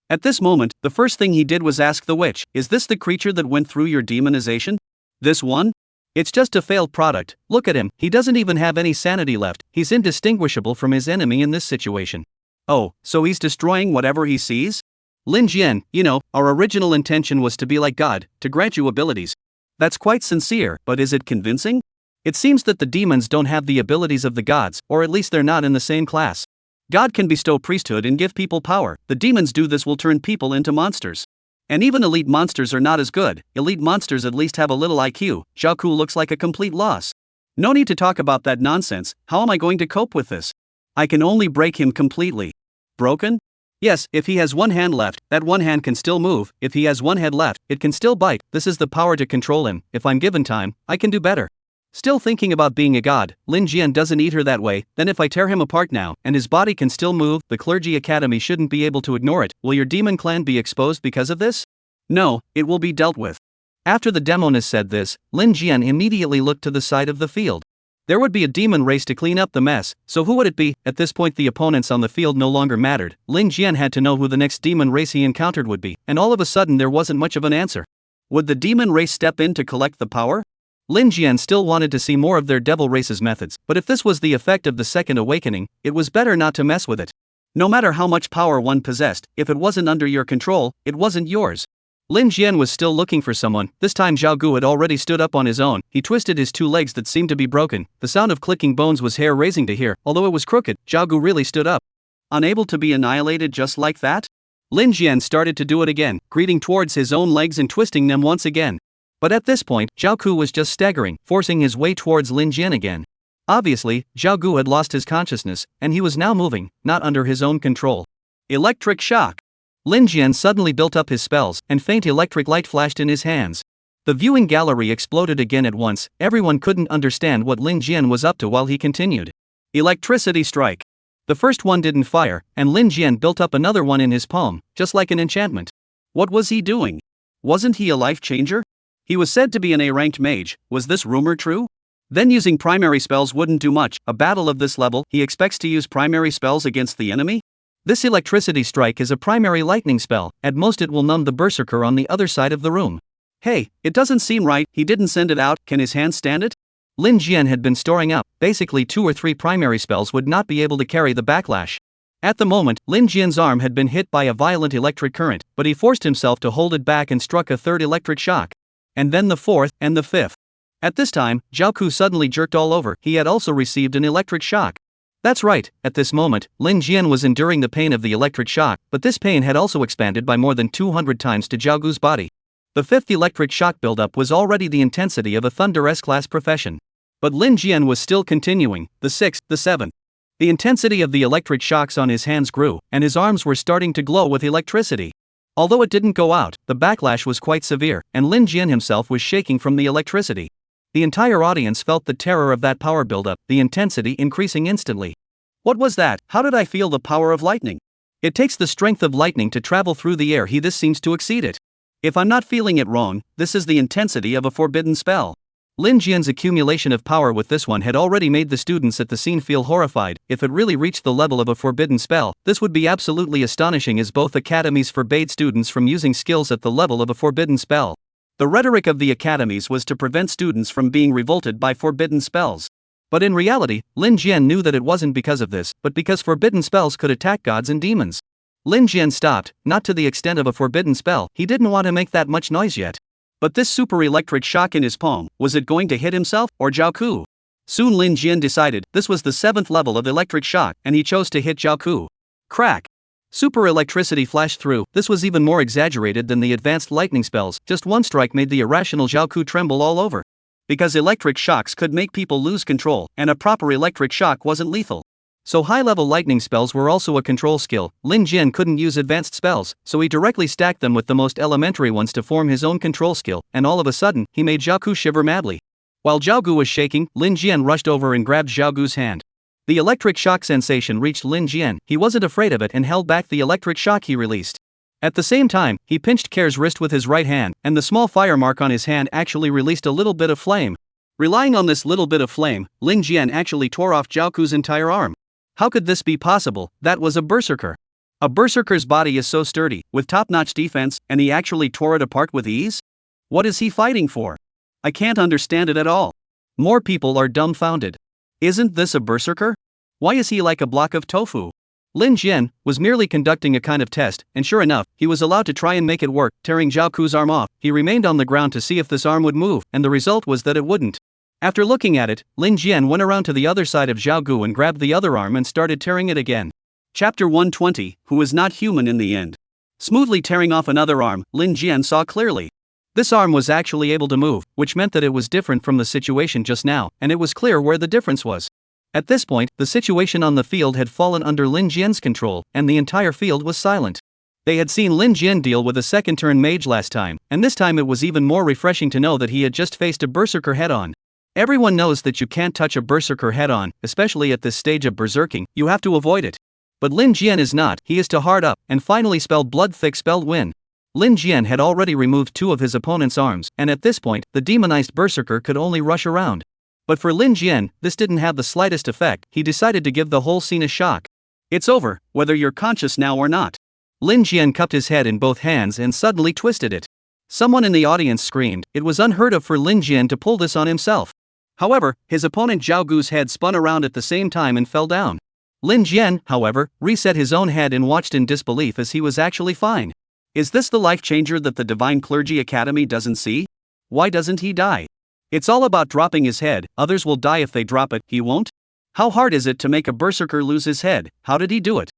At this moment, the first thing he did was ask the witch, is this the creature that went through your demonization? This one? It's just a failed product, look at him, he doesn't even have any sanity left, he's indistinguishable from his enemy in this situation. Oh, so he's destroying whatever he sees? Lin Jian, you know, our original intention was to be like God, to grant you abilities. That's quite sincere, but is it convincing? It seems that the demons don't have the abilities of the gods, or at least they're not in the same class. God can bestow priesthood and give people power, the demons do this will turn people into monsters. And even elite monsters are not as good, elite monsters at least have a little IQ, Jiaku looks like a complete loss. No need to talk about that nonsense, how am I going to cope with this? I can only break him completely. Broken? Yes, if he has one hand left, that one hand can still move, if he has one head left, it can still bite, this is the power to control him, if I'm given time, I can do better. Still thinking about being a god, Lin Jian doesn't eat her that way, then if I tear him apart now, and his body can still move, the clergy academy shouldn't be able to ignore it, will your demon clan be exposed because of this? No, it will be dealt with. After the demoness said this, Lin Jian immediately looked to the side of the field. There would be a demon race to clean up the mess, so who would it be? At this point the opponents on the field no longer mattered, Lin Jian had to know who the next demon race he encountered would be, and all of a sudden there wasn't much of an answer. Would the demon race step in to collect the power? Lin Jian still wanted to see more of their devil race's methods, but if this was the effect of the second awakening, it was better not to mess with it. No matter how much power one possessed, if it wasn't under your control, it wasn't yours. Lin Jian was still looking for someone, this time Zhao Gu had already stood up on his own, he twisted his two legs that seemed to be broken, the sound of clicking bones was hair-raising to hear, although it was crooked, Zhao Gu really stood up. Unable to be annihilated just like that? Lin Jian started to do it again, greeting towards his own legs and twisting them once again. But at this point, Zhao Gu was just staggering, forcing his way towards Lin Jian again. Obviously, Zhao Gu had lost his consciousness, and he was now moving, not under his own control. Electric shock! Lin Jian suddenly built up his spells, and faint electric light flashed in his hands. The viewing gallery exploded again at once, everyone couldn't understand what Lin Jian was up to while he continued. Electricity strike! The first one didn't fire, and Lin Jian built up another one in his palm, just like an enchantment. What was he doing? Wasn't he a life changer? He was said to be an A-ranked mage, was this rumor true? Then using primary spells wouldn't do much, a battle of this level, he expects to use primary spells against the enemy? This electricity strike is a primary lightning spell, at most it will numb the berserker on the other side of the room. Hey, it doesn't seem right, he didn't send it out, can his hands stand it? Lin Jian had been storing up, basically 2 or 3 primary spells would not be able to carry the backlash. At the moment, Lin Jian's arm had been hit by a violent electric current, but he forced himself to hold it back and struck a third electric shock. And then the fourth, and the fifth. At this time, Zhao Ku suddenly jerked all over, he had also received an electric shock. That's right, at this moment, Lin Jian was enduring the pain of the electric shock, but this pain had also expanded by more than 200 times to Zhao Gu's body. The fifth electric shock buildup was already the intensity of a Thunder S-class profession. But Lin Jian was still continuing, the sixth, the seventh. The intensity of the electric shocks on his hands grew, and his arms were starting to glow with electricity. Although it didn't go out, the backlash was quite severe, and Lin Jian himself was shaking from the electricity. The entire audience felt the terror of that power buildup, the intensity increasing instantly. What was that? How did I feel the power of lightning? It takes the strength of lightning to travel through the air. This seems to exceed it. If I'm not feeling it wrong, this is the intensity of a forbidden spell. Lin Jian's accumulation of power with this one had already made the students at the scene feel horrified. If it really reached the level of a forbidden spell, this would be absolutely astonishing, as both academies forbade students from using skills at the level of a forbidden spell. The rhetoric of the academies was to prevent students from being revolted by forbidden spells. But in reality, Lin Jian knew that it wasn't because of this, but because forbidden spells could attack gods and demons. Lin Jian stopped, not to the extent of a forbidden spell, he didn't want to make that much noise yet. But this super electric shock in his palm, was it going to hit himself or Jiaoku? Soon Lin Jian decided this was the 7th level of electric shock and he chose to hit Jiaoku. Crack! Super electricity flashed through. This was even more exaggerated than the advanced lightning spells. Just one strike made the irrational Jiaoku tremble all over. Because electric shocks could make people lose control, and a proper electric shock wasn't lethal. So high-level lightning spells were also a control skill. Lin Jian couldn't use advanced spells, so he directly stacked them with the most elementary ones to form his own control skill, and all of a sudden, he made Jiaoku shiver madly. While Jiaogu was shaking, Lin Jian rushed over and grabbed Jiaogu's hand. The electric shock sensation reached Lin Jian. He wasn't afraid of it and held back the electric shock he released. At the same time, he pinched Care's wrist with his right hand, and the small fire mark on his hand actually released a little bit of flame. Relying on this little bit of flame, Lin Jian actually tore off Jiaoku's entire arm. How could this be possible? That was a berserker. A berserker's body is so sturdy, with top-notch defense, and he actually tore it apart with ease? What is he fighting for? I can't understand it at all. More people are dumbfounded. Isn't this a berserker? Why is he like a block of tofu? Lin Jian was merely conducting a kind of test, and sure enough, he was allowed to try and make it work, tearing Jiaoku's arm off. He remained on the ground to see if this arm would move, and the result was that it wouldn't. After looking at it, Lin Jian went around to the other side of Jiaogu and grabbed the other arm and started tearing it again. Chapter 120, Who is not human in the end. Smoothly tearing off another arm, Lin Jian saw clearly. This arm was actually able to move, which meant that it was different from the situation just now, and it was clear where the difference was. At this point, the situation on the field had fallen under Lin Jian's control, and the entire field was silent. They had seen Lin Jian deal with a second-turn mage last time, and this time it was even more refreshing to know that he had just faced a berserker head-on. Everyone knows that you can't touch a berserker head-on, especially at this stage of berserking, you have to avoid it. But Lin Jian is not, he is to hard up, and finally spelled blood-thick spelled win. Lin Jian had already removed 2 of his opponent's arms, and at this point, the demonized berserker could only rush around. But for Lin Jian, this didn't have the slightest effect. He decided to give the whole scene a shock. It's over, whether you're conscious now or not. Lin Jian cupped his head in both hands and suddenly twisted it. Someone in the audience screamed. It was unheard of for Lin Jian to pull this on himself. However, his opponent Jiaogu's head spun around at the same time and fell down. Lin Jian, however, reset his own head and watched in disbelief as he was actually fine. Is this the life changer that the Divine Clergy Academy doesn't see? Why doesn't he die? It's all about dropping his head. Others will die if they drop it, he won't? How hard is it to make a berserker lose his head? How did he do it?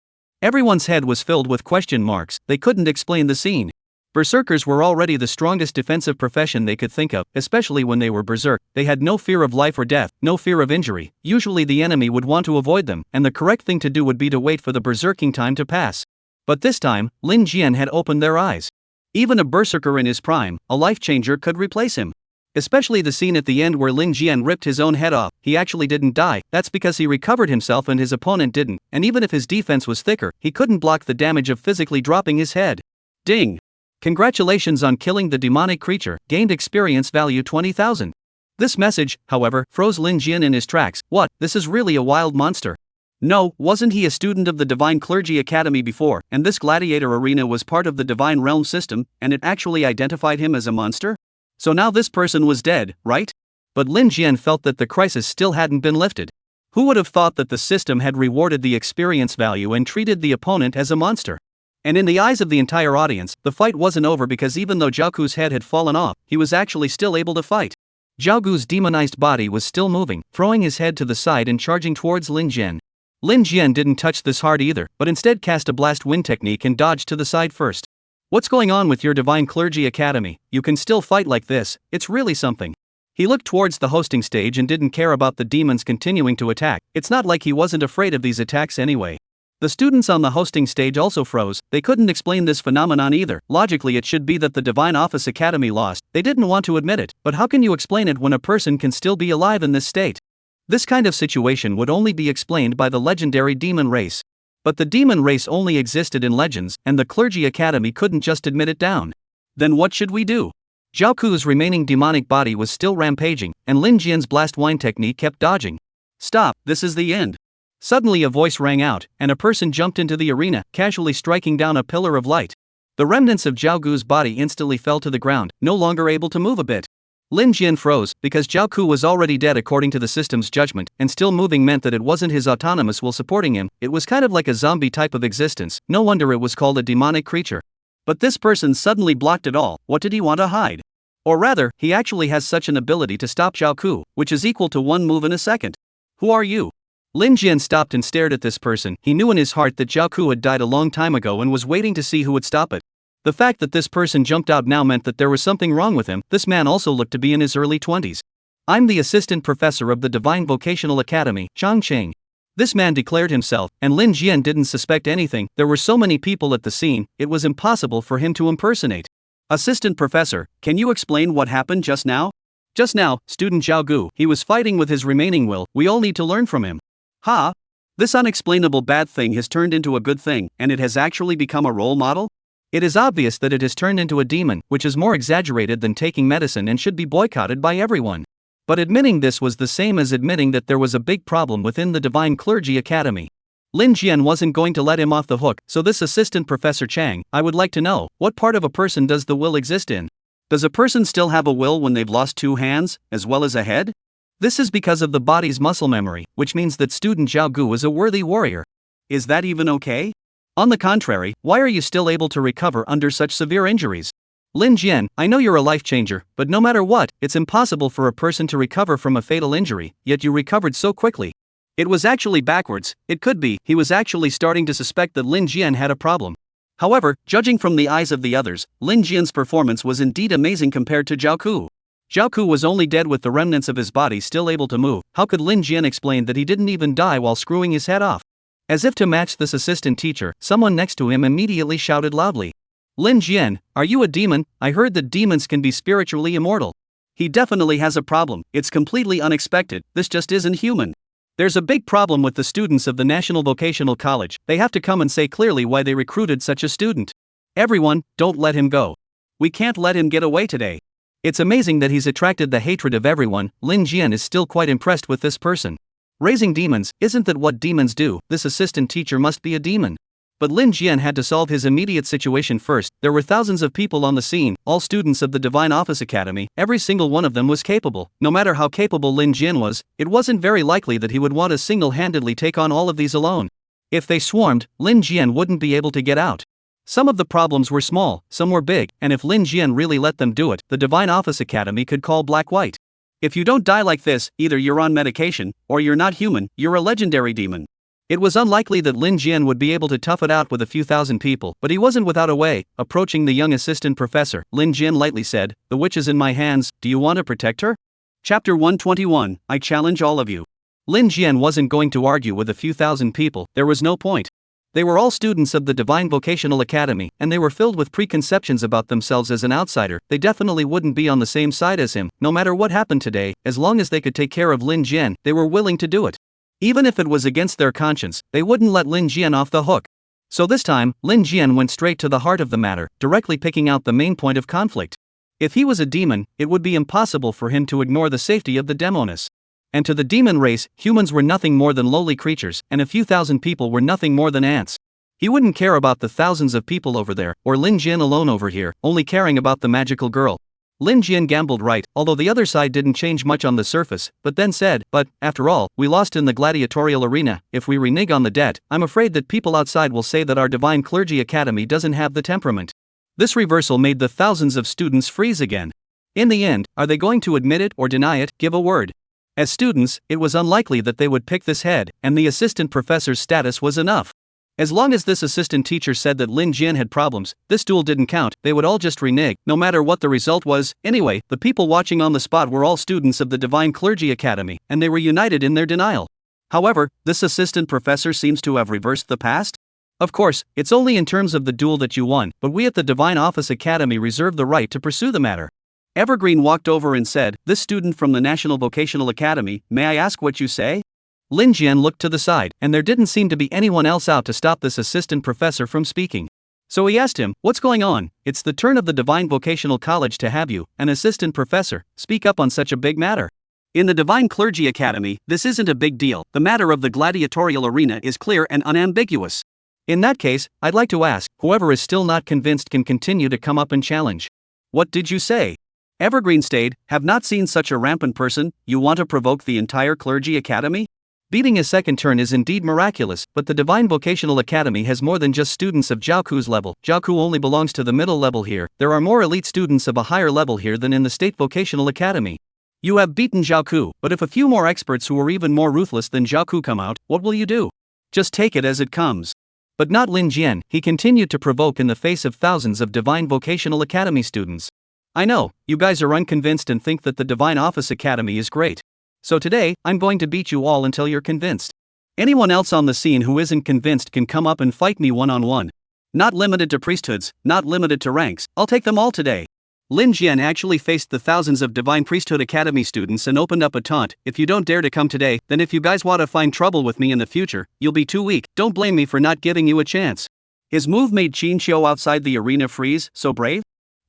Everyone's head was filled with question marks. They couldn't explain the scene. Berserkers were already the strongest defensive profession they could think of, especially when they were berserk. They had no fear of life or death, no fear of injury. Usually the enemy would want to avoid them, and the correct thing to do would be to wait for the berserking time to pass. But this time, Lin Jian had opened their eyes. Even a berserker in his prime, a life changer, could replace him. Especially the scene at the end where Lin Jian ripped his own head off. He actually didn't die. That's because he recovered himself and his opponent didn't, and even if his defense was thicker, he couldn't block the damage of physically dropping his head. Ding! Congratulations on killing the demonic creature, gained experience value 20,000. This message, however, froze Lin Jian in his tracks. What, this is really a wild monster? No, wasn't he a student of the Divine Clergy Academy before, and this gladiator arena was part of the Divine Realm system, and it actually identified him as a monster? So now this person was dead, right? But Lin Jian felt that the crisis still hadn't been lifted. Who would have thought that the system had rewarded the experience value and treated the opponent as a monster? And in the eyes of the entire audience, the fight wasn't over because even though Jiaogu's head had fallen off, he was actually still able to fight. Jiaogu's demonized body was still moving, throwing his head to the side and charging towards Lin Jian. Lin Jian didn't touch this hard either, but instead cast a blast wind technique and dodged to the side first. What's going on with your Divine Clergy Academy? You can still fight like this, it's really something. He looked towards the hosting stage and didn't care about the demons continuing to attack. It's not like he wasn't afraid of these attacks anyway. The students on the hosting stage also froze. They couldn't explain this phenomenon either. Logically it should be that the Divine Office Academy lost. They didn't want to admit it, but how can you explain it when a person can still be alive in this state? This kind of situation would only be explained by the legendary demon race. But the demon race only existed in legends, and the Clergy Academy couldn't just admit it down. Then what should we do? Jiaoku's remaining demonic body was still rampaging, and Lin Jian's blast wind technique kept dodging. Stop, this is the end. Suddenly a voice rang out, and a person jumped into the arena, casually striking down a pillar of light. The remnants of Jiaogu's body instantly fell to the ground, no longer able to move a bit. Lin Jian froze, because Zhao Ku was already dead according to the system's judgment, and still moving meant that it wasn't his autonomous will supporting him, it was kind of like a zombie type of existence, no wonder it was called a demonic creature. But this person suddenly blocked it all, what did he want to hide? Or rather, he actually has such an ability to stop Zhao Ku, which is equal to one move in a second. Who are you? Lin Jian stopped and stared at this person. He knew in his heart that Zhao Ku had died a long time ago and was waiting to see who would stop it. The fact that this person jumped out now meant that there was something wrong with him. This man also looked to be in his early 20s. I'm the assistant professor of the Divine Vocational Academy, Chang Cheng. This man declared himself, and Lin Jian didn't suspect anything. There were so many people at the scene, it was impossible for him to impersonate. Assistant professor, can you explain what happened just now? Just now, student Zhao Gu, he was fighting with his remaining will, we all need to learn from him. Ha! This unexplainable bad thing has turned into a good thing, and it has actually become a role model? It is obvious that it has turned into a demon, which is more exaggerated than taking medicine and should be boycotted by everyone. But admitting this was the same as admitting that there was a big problem within the Divine Clergy Academy. Lin Jian wasn't going to let him off the hook, so this assistant Professor Chang, I would like to know, what part of a person does the will exist in? Does a person still have a will when they've lost 2 hands, as well as a head? This is because of the body's muscle memory, which means that student Zhao Gu is a worthy warrior. Is that even okay? On the contrary, why are you still able to recover under such severe injuries? Lin Jian, I know you're a life changer, but no matter what, it's impossible for a person to recover from a fatal injury, yet you recovered so quickly. It was actually backwards, it could be, he was actually starting to suspect that Lin Jian had a problem. However, judging from the eyes of the others, Lin Jian's performance was indeed amazing compared to Zhao Ku. Zhao Ku was only dead with the remnants of his body still able to move. How could Lin Jian explain that he didn't even die while screwing his head off? As if to match this assistant teacher, someone next to him immediately shouted loudly. Lin Jian, are you a demon? I heard that demons can be spiritually immortal. He definitely has a problem, it's completely unexpected, this just isn't human. There's a big problem with the students of the National Vocational College, they have to come and say clearly why they recruited such a student. Everyone, don't let him go. We can't let him get away today. It's amazing that he's attracted the hatred of everyone. Lin Jian is still quite impressed with this person. Raising demons, isn't that what demons do? This assistant teacher must be a demon. But Lin Jian had to solve his immediate situation first. There were thousands of people on the scene, all students of the Divine Office Academy, every single one of them was capable. No matter how capable Lin Jian was, it wasn't very likely that he would want to single-handedly take on all of these alone. If they swarmed, Lin Jian wouldn't be able to get out. Some of the problems were small, some were big, and if Lin Jian really let them do it, the Divine Office Academy could call black-white. If you don't die like this, either you're on medication, or you're not human, you're a legendary demon. It was unlikely that Lin Jian would be able to tough it out with a few thousand people, but he wasn't without a way. Approaching the young assistant professor, Lin Jian lightly said, "The witch is in my hands, do you want to protect her?" Chapter 121, I challenge all of you. Lin Jian wasn't going to argue with a few thousand people, there was no point. They were all students of the Divine Vocational Academy, and they were filled with preconceptions about themselves as an outsider. They definitely wouldn't be on the same side as him, no matter what happened today. As long as they could take care of Lin Jian, they were willing to do it. Even if it was against their conscience, they wouldn't let Lin Jian off the hook. So this time, Lin Jian went straight to the heart of the matter, directly picking out the main point of conflict. If he was a demon, it would be impossible for him to ignore the safety of the demoness. And to the demon race, humans were nothing more than lowly creatures, and a few thousand people were nothing more than ants. He wouldn't care about the thousands of people over there, or Lin Jian alone over here, only caring about the magical girl. Lin Jian gambled right, although the other side didn't change much on the surface, but then said, but, after all, we lost in the gladiatorial arena. If we renege on the debt, I'm afraid that people outside will say that our Divine Clergy Academy doesn't have the temperament. This reversal made the thousands of students freeze again. In the end, are they going to admit it or deny it? Give a word. As students, it was unlikely that they would pick this head, and the assistant professor's status was enough. As long as this assistant teacher said that Lin Jian had problems, this duel didn't count, they would all just renege, no matter what the result was. Anyway, the people watching on the spot were all students of the Divine Clergy Academy, and they were united in their denial. However, this assistant professor seems to have reversed the past. Of course, it's only in terms of the duel that you won, but we at the Divine Office Academy reserve the right to pursue the matter. Evergreen walked over and said, "This student from the National Vocational Academy, may I ask what you say?" Lin Jian looked to the side, and there didn't seem to be anyone else out to stop this assistant professor from speaking. So he asked him, "What's going on? It's the turn of the Divine Vocational College to have you, an assistant professor, speak up on such a big matter." In the Divine Clergy Academy, this isn't a big deal. The matter of the gladiatorial arena is clear and unambiguous. In that case, I'd like to ask, whoever is still not convinced can continue to come up and challenge. What did you say? Evergreen stayed. Have not seen such a rampant person. You want to provoke the entire clergy academy? Beating a second turn is indeed miraculous, but the Divine Vocational Academy has more than just students of Jiaoku's level. Jiaoku only belongs to the middle level here. There are more elite students of a higher level here than in the State Vocational Academy. You have beaten Jiaoku, but if a few more experts who are even more ruthless than Jiaoku come out, what will you do? Just take it as it comes. But not Lin Jian, he continued to provoke in the face of thousands of Divine Vocational Academy students. I know, you guys are unconvinced and think that the Divine Office Academy is great. So today, I'm going to beat you all until you're convinced. Anyone else on the scene who isn't convinced can come up and fight me one-on-one. Not limited to priesthoods, not limited to ranks, I'll take them all today. Lin Jian actually faced the thousands of Divine Priesthood Academy students and opened up a taunt. If you don't dare to come today, then if you guys want to find trouble with me in the future, you'll be too weak. Don't blame me for not giving you a chance. His move made Qin Xiu outside the arena freeze. So brave?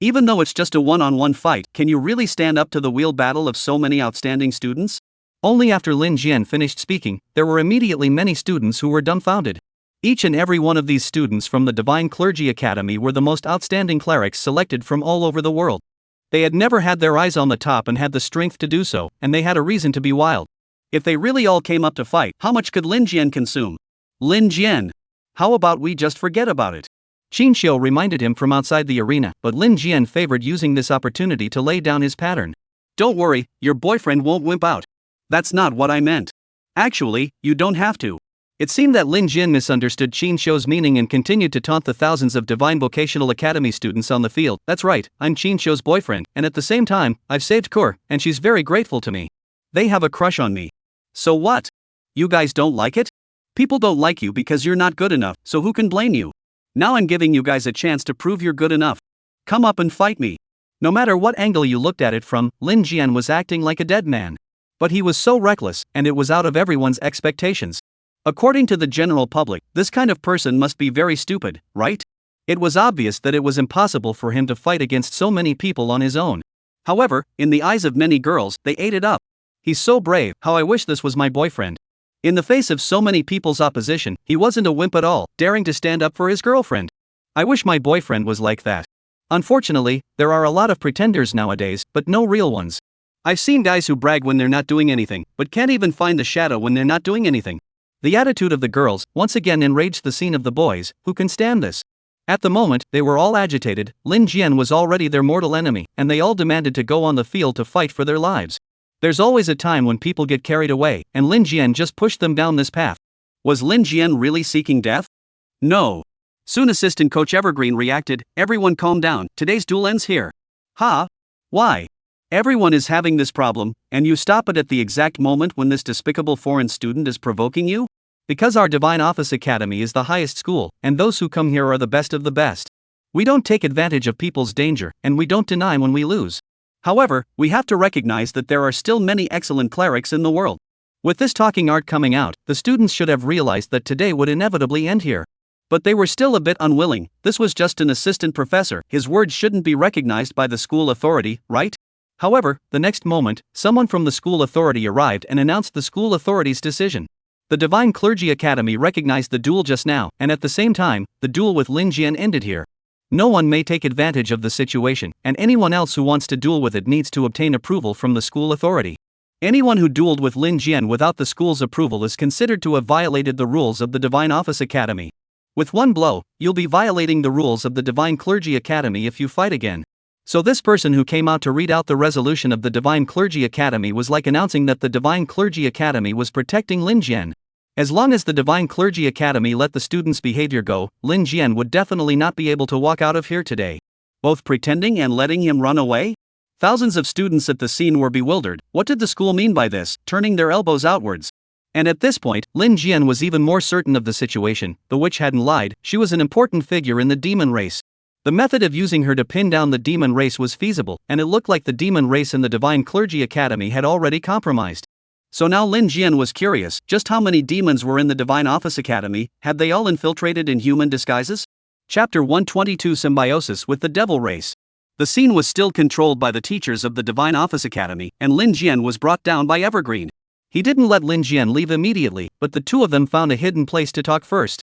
Even though it's just a one-on-one fight, can you really stand up to the wheel battle of so many outstanding students? Only after Lin Jian finished speaking, there were immediately many students who were dumbfounded. Each and every one of these students from the Divine Clergy Academy were the most outstanding clerics selected from all over the world. They had never had their eyes on the top and had the strength to do so, and they had a reason to be wild. If they really all came up to fight, how much could Lin Jian consume? Lin Jian! How about we just forget about it? Qin Xiu reminded him from outside the arena, but Lin Jian favored using this opportunity to lay down his pattern. Don't worry, your boyfriend won't wimp out. That's not what I meant. Actually, you don't have to. It seemed that Lin Jian misunderstood Qin Xiu's meaning and continued to taunt the thousands of Divine Vocational Academy students on the field. That's right, I'm Qin Xiu's boyfriend, and at the same time, I've saved Kur, and she's very grateful to me. They have a crush on me. So what? You guys don't like it? People don't like you because you're not good enough, so who can blame you? Now I'm giving you guys a chance to prove you're good enough. Come up and fight me. No matter what angle you looked at it from, Lin Jian was acting like a dead man. But he was so reckless, and it was out of everyone's expectations. According to the general public, this kind of person must be very stupid, right? It was obvious that it was impossible for him to fight against so many people on his own. However, in the eyes of many girls, they ate it up. He's so brave, how I wish this was my boyfriend. In the face of so many people's opposition, he wasn't a wimp at all, daring to stand up for his girlfriend. I wish my boyfriend was like that. Unfortunately, there are a lot of pretenders nowadays, but no real ones. I've seen guys who brag when they're not doing anything, but can't even find the shadow when they're not doing anything. The attitude of the girls once again enraged the scene of the boys, who can stand this. At the moment, they were all agitated. Lin Jian was already their mortal enemy, and they all demanded to go on the field to fight for their lives. There's always a time when people get carried away, and Lin Jian just pushed them down this path. Was Lin Jian really seeking death? No. Soon assistant coach Evergreen reacted, everyone calm down, today's duel ends here. Ha? Why? Everyone is having this problem, and you stop it at the exact moment when this despicable foreign student is provoking you? Because our Divine Office Academy is the highest school, and those who come here are the best of the best. We don't take advantage of people's danger, and we don't deny when we lose. However, we have to recognize that there are still many excellent clerics in the world. With this talking art coming out, the students should have realized that today would inevitably end here. But they were still a bit unwilling. This was just an assistant professor, his words shouldn't be recognized by the school authority, right? However, the next moment, someone from the school authority arrived and announced the school authority's decision. The Divine Clergy Academy recognized the duel just now, and at the same time, the duel with Lin Jian ended here. No one may take advantage of the situation, and anyone else who wants to duel with it needs to obtain approval from the school authority. Anyone who dueled with Lin Jian without the school's approval is considered to have violated the rules of the Divine Office Academy. With one blow, you'll be violating the rules of the Divine Clergy Academy if you fight again. So this person who came out to read out the resolution of the Divine Clergy Academy was like announcing that the Divine Clergy Academy was protecting Lin Jian. As long as the Divine Clergy Academy let the students' behavior go, Lin Jian would definitely not be able to walk out of here today. Both pretending and letting him run away? Thousands of students at the scene were bewildered. What did the school mean by this, turning their elbows outwards? And at this point, Lin Jian was even more certain of the situation. The witch hadn't lied, she was an important figure in the demon race. The method of using her to pin down the demon race was feasible, and it looked like the demon race in the Divine Clergy Academy had already compromised. So now Lin Jian was curious, just how many demons were in the Divine Office Academy, had they all infiltrated in human disguises? Chapter 122 Symbiosis with the Devil Race. The scene was still controlled by the teachers of the Divine Office Academy, and Lin Jian was brought down by Evergreen. He didn't let Lin Jian leave immediately, but the two of them found a hidden place to talk first.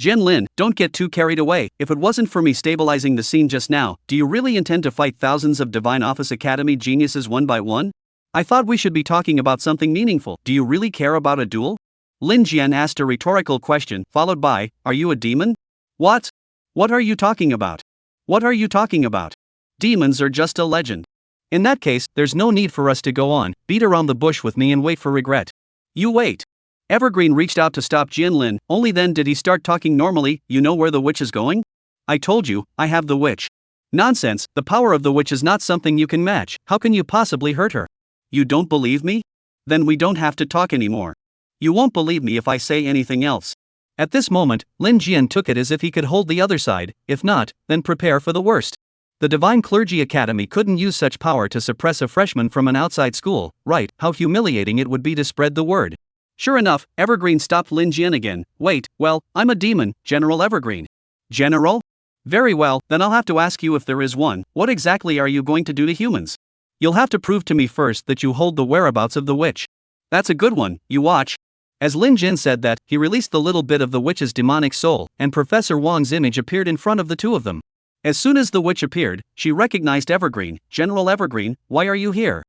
Lin, don't get too carried away. If it wasn't for me stabilizing the scene just now, do you really intend to fight thousands of Divine Office Academy geniuses one by one? I thought we should be talking about something meaningful. Do you really care about a duel? Lin Jian asked a rhetorical question, followed by, are you a demon? What? What are you talking about? What are you talking about? Demons are just a legend. In that case, there's no need for us to go on, beat around the bush with me and wait for regret. You wait. Evergreen reached out to stop Lin, only then did he start talking normally. You know where the witch is going? I told you, I have the witch. Nonsense, the power of the witch is not something you can match. How can you possibly hurt her? You don't believe me? Then we don't have to talk anymore. You won't believe me if I say anything else. At this moment, Lin Jian took it as if he could hold the other side. If not, then prepare for the worst. The Divine Clergy Academy couldn't use such power to suppress a freshman from an outside school, right? How humiliating it would be to spread the word. Sure enough, Evergreen stopped Lin Jian again. Wait, well, I'm a demon, General Evergreen. General? Very well, then I'll have to ask you if there is one. What exactly are you going to do to humans? You'll have to prove to me first that you hold the whereabouts of the witch. That's a good one, you watch. As Lin Jian said that, he released the little bit of the witch's demonic soul, and Professor Wang's image appeared in front of the two of them. As soon as the witch appeared, she recognized Evergreen. General Evergreen, why are you here?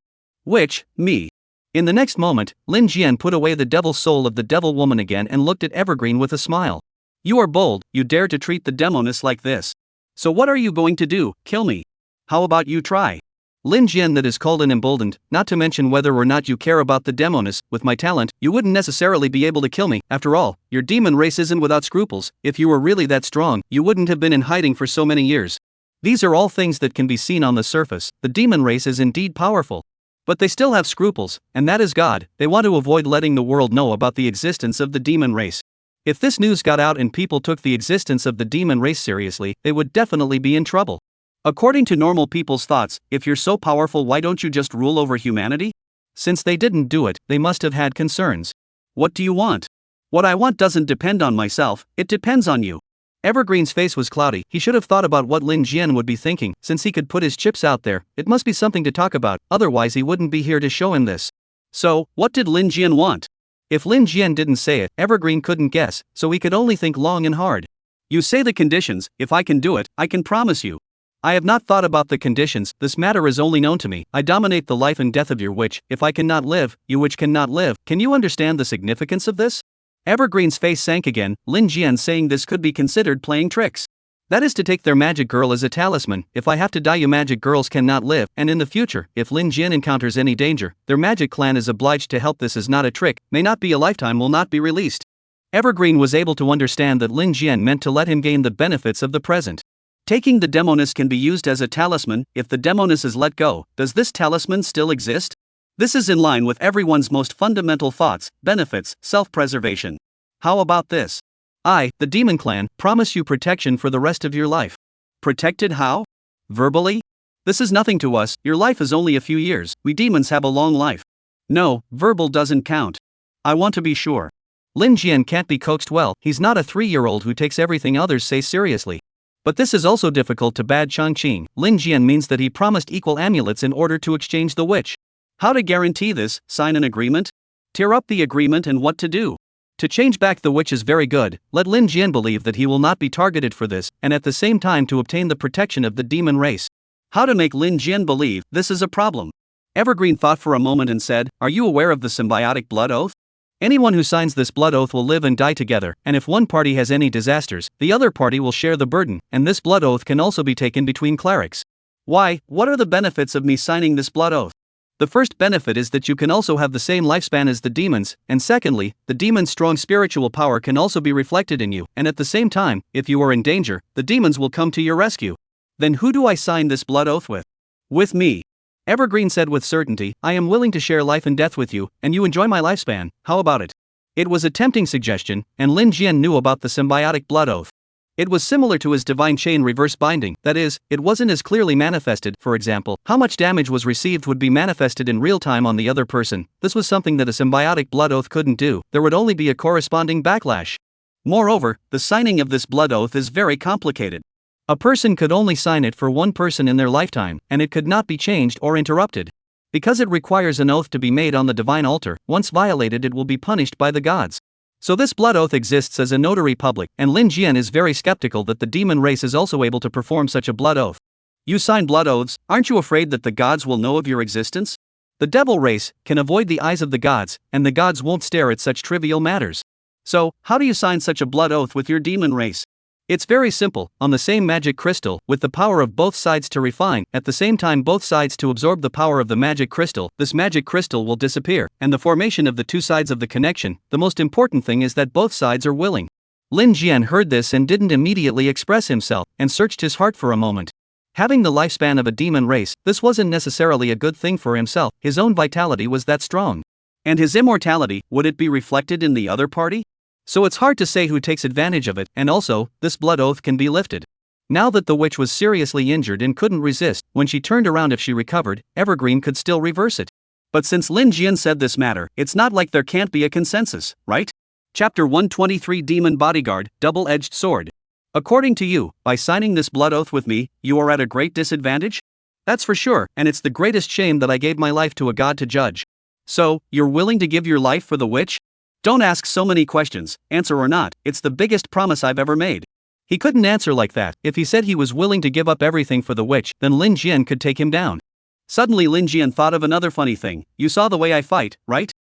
Witch, me. In the next moment, Lin Jian put away the devil soul of the devil woman again and looked at Evergreen with a smile. You are bold, you dare to treat the demoness like this. So what are you going to do, kill me? How about you try? Lin Jian, that is called an emboldened, not to mention whether or not you care about the demoness. With my talent, you wouldn't necessarily be able to kill me. After all, your demon race isn't without scruples. If you were really that strong, you wouldn't have been in hiding for so many years. These are all things that can be seen on the surface. The demon race is indeed powerful. But they still have scruples, and that is God. They want to avoid letting the world know about the existence of the demon race. If this news got out and people took the existence of the demon race seriously, they would definitely be in trouble. According to normal people's thoughts, if you're so powerful, why don't you just rule over humanity? Since they didn't do it, they must have had concerns. What do you want? What I want doesn't depend on myself, it depends on you. Evergreen's face was cloudy. He should have thought about what Lin Jian would be thinking. Since he could put his chips out there, it must be something to talk about, otherwise he wouldn't be here to show him this. So, what did Lin Jian want? If Lin Jian didn't say it, Evergreen couldn't guess, so he could only think long and hard. You say the conditions. If I can do it, I can promise you. I have not thought about the conditions. This matter is only known to me. I dominate the life and death of your witch. If I cannot live, you witch cannot live. Can you understand the significance of this? Evergreen's face sank again. Lin Jian saying this could be considered playing tricks. That is to take their magic girl as a talisman. If I have to die, you magic girls cannot live, and in the future, if Lin Jian encounters any danger, their magic clan is obliged to help. This is not a trick, may not be a lifetime, will not be released. Evergreen was able to understand that Lin Jian meant to let him gain the benefits of the present. Taking the demoness can be used as a talisman. If the demoness is let go, does this talisman still exist? This is in line with everyone's most fundamental thoughts, benefits, self-preservation. How about this? I, the demon clan, promise you protection for the rest of your life. Protected how? Verbally? This is nothing to us, your life is only a few years, we demons have a long life. No, verbal doesn't count. I want to be sure. Lin Jian can't be coaxed well, he's not a 3-year-old who takes everything others say seriously. But this is also difficult to bad Changqing. Lin Jian means that he promised equal amulets in order to exchange the witch. How to guarantee this? Sign an agreement? Tear up the agreement and what to do? To change back the witch is very good. Let Lin Jian believe that he will not be targeted for this, and at the same time to obtain the protection of the demon race. How to make Lin Jian believe this is a problem? Evergreen thought for a moment and said, are you aware of the symbiotic blood oath? Anyone who signs this blood oath will live and die together, and if one party has any disasters, the other party will share the burden, and this blood oath can also be taken between clerics. Why, what are the benefits of me signing this blood oath? The first benefit is that you can also have the same lifespan as the demons, and secondly, the demon's strong spiritual power can also be reflected in you, and at the same time, if you are in danger, the demons will come to your rescue. Then who do I sign this blood oath with? With me. Evergreen said with certainty, I am willing to share life and death with you, and you enjoy my lifespan, how about it? It was a tempting suggestion, and Lin Jian knew about the symbiotic blood oath. It was similar to his divine chain reverse binding, that is, it wasn't as clearly manifested. For example, how much damage was received would be manifested in real time on the other person. This was something that a symbiotic blood oath couldn't do, there would only be a corresponding backlash. Moreover, the signing of this blood oath is very complicated. A person could only sign it for one person in their lifetime, and it could not be changed or interrupted. Because it requires an oath to be made on the divine altar, once violated it will be punished by the gods. So this blood oath exists as a notary public, and Lin Jian is very skeptical that the demon race is also able to perform such a blood oath. You sign blood oaths, aren't you afraid that the gods will know of your existence? The devil race can avoid the eyes of the gods, and the gods won't stare at such trivial matters. So, how do you sign such a blood oath with your demon race? It's very simple, on the same magic crystal, with the power of both sides to refine, at the same time both sides to absorb the power of the magic crystal. This magic crystal will disappear, and the formation of the two sides of the connection. The most important thing is that both sides are willing. Lin Jian heard this and didn't immediately express himself, and searched his heart for a moment. Having the lifespan of a demon race, this wasn't necessarily a good thing for himself. His own vitality was that strong. And his immortality, would it be reflected in the other party? So it's hard to say who takes advantage of it, and also, this blood oath can be lifted. Now that the witch was seriously injured and couldn't resist, when she turned around if she recovered, Evergreen could still reverse it. But since Lin Jian said this matter, it's not like there can't be a consensus, right? Chapter 123 Demon Bodyguard, Double-Edged Sword. According to you, by signing this blood oath with me, you are at a great disadvantage? That's for sure, and it's the greatest shame that I gave my life to a god to judge. So, you're willing to give your life for the witch? Don't ask so many questions, answer or not, it's the biggest promise I've ever made. He couldn't answer like that. If he said he was willing to give up everything for the witch, then Lin Jian could take him down. Suddenly Lin Jian thought of another funny thing. You saw the way I fight, right?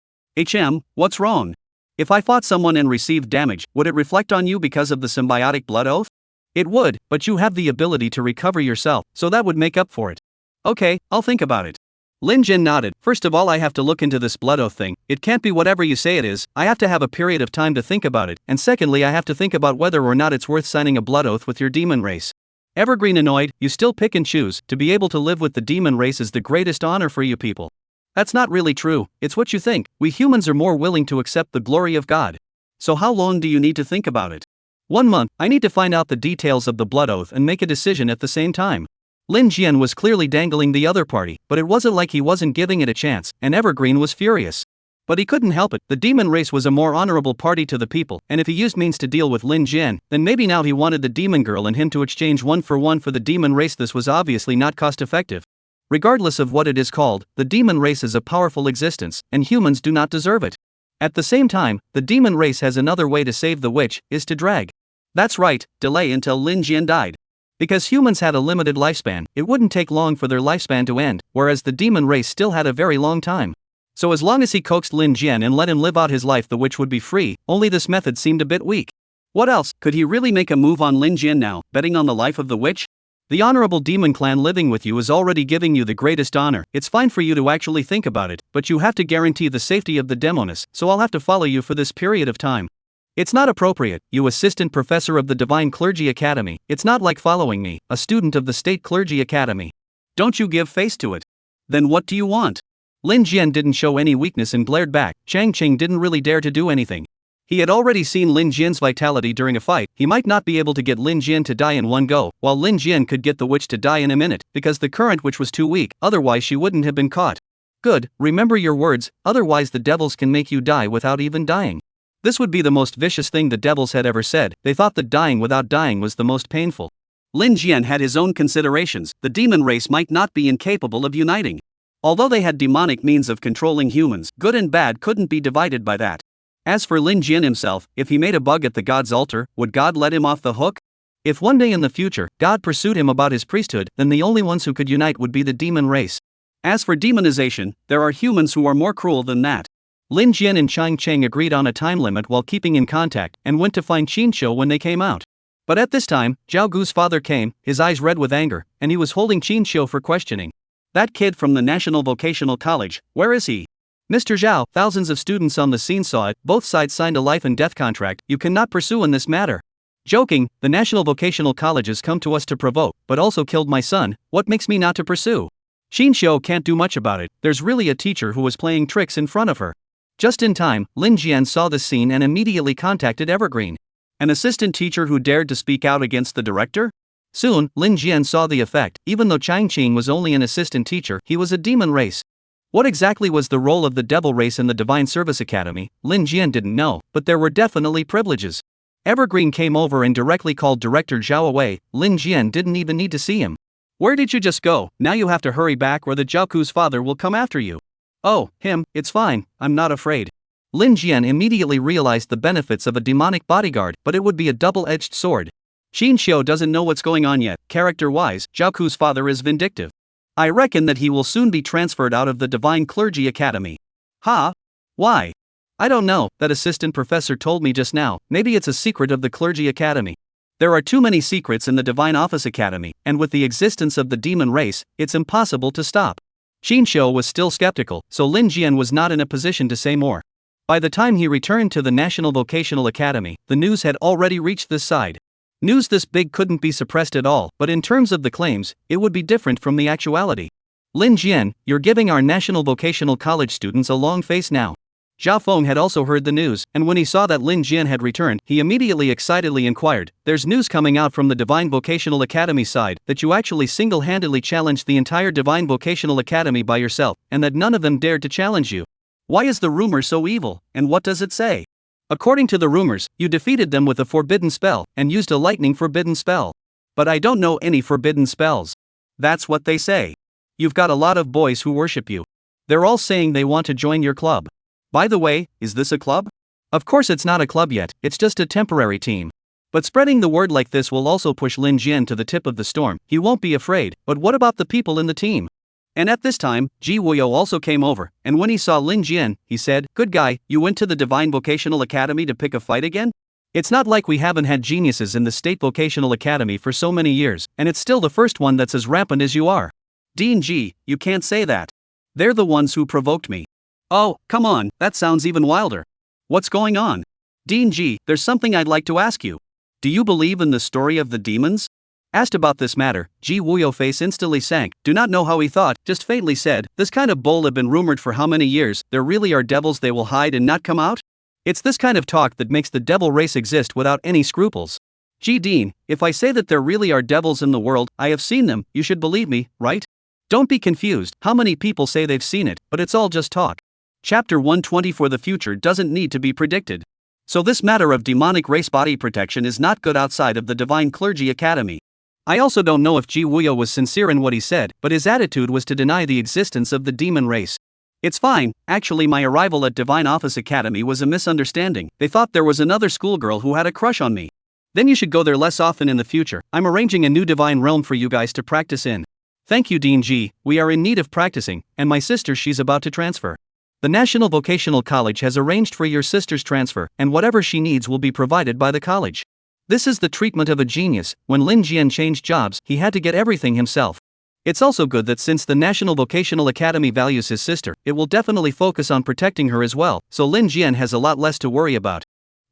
What's wrong? If I fought someone and received damage, would it reflect on you because of the symbiotic blood oath? It would, but you have the ability to recover yourself, so that would make up for it. Okay, I'll think about it. Lin Jian nodded. First of all, I have to look into this blood oath thing. It can't be whatever you say it is. I have to have a period of time to think about it, and secondly I have to think about whether or not it's worth signing a blood oath with your demon race. Evergreen annoyed, you still pick and choose. To be able to live with the demon race is the greatest honor for you people. That's not really true, it's what you think. We humans are more willing to accept the glory of God. So how long do you need to think about it? 1 month. I need to find out the details of the blood oath and make a decision at the same time. Lin Jian was clearly dangling the other party, but it wasn't like he wasn't giving it a chance, and Evergreen was furious. But he couldn't help it. The demon race was a more honorable party to the people, and if he used means to deal with Lin Jian, then maybe now he wanted the demon girl and him to exchange 1-for-1 for the demon race. This was obviously not cost effective. Regardless of what it is called, the demon race is a powerful existence, and humans do not deserve it. At the same time, the demon race has another way to save the witch, is to drag. That's right, delay until Lin Jian died. Because humans had a limited lifespan, it wouldn't take long for their lifespan to end, whereas the demon race still had a very long time. So as long as he coaxed Lin Jian and let him live out his life, the witch would be free. Only this method seemed a bit weak. What else? Could he really make a move on Lin Jian now, betting on the life of the witch? The honorable demon clan living with you is already giving you the greatest honor. It's fine for you to actually think about it, but you have to guarantee the safety of the demoness, so I'll have to follow you for this period of time. It's not appropriate, you assistant professor of the Divine Clergy Academy. It's not like following me, a student of the State Clergy Academy. Don't you give face to it. Then what do you want? Lin Jian didn't show any weakness and glared back. Chang Qing didn't really dare to do anything. He had already seen Lin Jian's vitality during a fight. He might not be able to get Lin Jian to die in one go, while Lin Jian could get the witch to die in a minute, because the current witch was too weak, otherwise she wouldn't have been caught. Good, remember your words, otherwise the devils can make you die without even dying. This would be the most vicious thing the devils had ever said. They thought that dying without dying was the most painful. Lin Jian had his own considerations. The demon race might not be incapable of uniting. Although they had demonic means of controlling humans, good and bad couldn't be divided by that. As for Lin Jian himself, if he made a bug at the god's altar, would God let him off the hook? If one day in the future, God pursued him about his priesthood, then the only ones who could unite would be the demon race. As for demonization, there are humans who are more cruel than that. Lin Jian and Chang Cheng agreed on a time limit while keeping in contact, and went to find Qin Shou when they came out. But at this time, Zhao Gu's father came, his eyes red with anger, and he was holding Qin Shou for questioning. That kid from the National Vocational College, where is he? Mr. Zhao, thousands of students on the scene saw it, both sides signed a life and death contract. You cannot pursue in this matter. Joking, the National Vocational College has come to us to provoke, but also killed my son. What makes me not to pursue? Qin Shou can't do much about it. There's really a teacher who was playing tricks in front of her. Just in time, Lin Jian saw the scene and immediately contacted Evergreen. An assistant teacher who dared to speak out against the director? Soon, Lin Jian saw the effect. Even though Chang Qing was only an assistant teacher, he was a demon race. What exactly was the role of the devil race in the Divine Service Academy, Lin Jian didn't know, but there were definitely privileges. Evergreen came over and directly called Director Zhao away. Lin Jian didn't even need to see him. Where did you just go? Now you have to hurry back or the Jiaoku's father will come after you. Oh, him, it's fine, I'm not afraid. Lin Jian immediately realized the benefits of a demonic bodyguard, but it would be a double-edged sword. Jin Xiu doesn't know what's going on yet. Character-wise, Zhao Ku's father is vindictive. I reckon that he will soon be transferred out of the Divine Clergy Academy. Ha? Why? I don't know, that assistant professor told me just now. Maybe it's a secret of the Clergy Academy. There are too many secrets in the Divine Office Academy, and with the existence of the demon race, it's impossible to stop. Jin Xiu was still skeptical, so Lin Jian was not in a position to say more. By the time he returned to the National Vocational Academy, the news had already reached this side. News this big couldn't be suppressed at all, but in terms of the claims, it would be different from the actuality. Lin Jian, you're giving our National Vocational College students a long face now. Zhao Feng had also heard the news, and when he saw that Lin Jian had returned, he immediately excitedly inquired, "There's news coming out from the Divine Vocational Academy side, that you actually single-handedly challenged the entire Divine Vocational Academy by yourself, and that none of them dared to challenge you. Why is the rumor so evil, and what does it say?" "According to the rumors, you defeated them with a forbidden spell, and used a lightning forbidden spell. But I don't know any forbidden spells." "That's what they say. You've got a lot of boys who worship you. They're all saying they want to join your club." "By the way, is this a club?" "Of course it's not a club yet, it's just a temporary team. But spreading the word like this will also push Lin Jian to the tip of the storm. He won't be afraid, but what about the people in the team?" And at this time, Ji Wuyo also came over, and when he saw Lin Jian, he said, "Good guy, you went to the Divine Vocational Academy to pick a fight again?" "It's not like we haven't had geniuses in the State Vocational Academy for so many years, and it's still the first one that's as rampant as you are." "Dean Ji, you can't say that. They're the ones who provoked me." "Oh, come on, that sounds even wilder. What's going on?" "Dean Ji, there's something I'd like to ask you. Do you believe in the story of the demons?" Asked about this matter, Ji Wuyo face instantly sank. Do not know how he thought, just faintly said, "This kind of bull have been rumored for how many years, there really are devils they will hide and not come out? It's this kind of talk that makes the devil race exist without any scruples. Ji Dean, if I say that there really are devils in the world, I have seen them, you should believe me, right? Don't be confused, how many people say they've seen it, but it's all just talk." Chapter 120 For the future doesn't need to be predicted. So this matter of demonic race body protection is not good outside of the Divine Clergy Academy. I also don't know if Ji Wuyo was sincere in what he said, but his attitude was to deny the existence of the demon race. "It's fine, actually my arrival at Divine Office Academy was a misunderstanding. They thought there was another schoolgirl who had a crush on me." "Then you should go there less often in the future. I'm arranging a new divine realm for you guys to practice in." "Thank you Dean Ji, we are in need of practicing, and my sister she's about to transfer. The National Vocational College has arranged for your sister's transfer, and whatever she needs will be provided by the college. This is the treatment of a genius. When Lin Jian changed jobs, he had to get everything himself. It's also good that since the National Vocational Academy values his sister, it will definitely focus on protecting her as well, so Lin Jian has a lot less to worry about."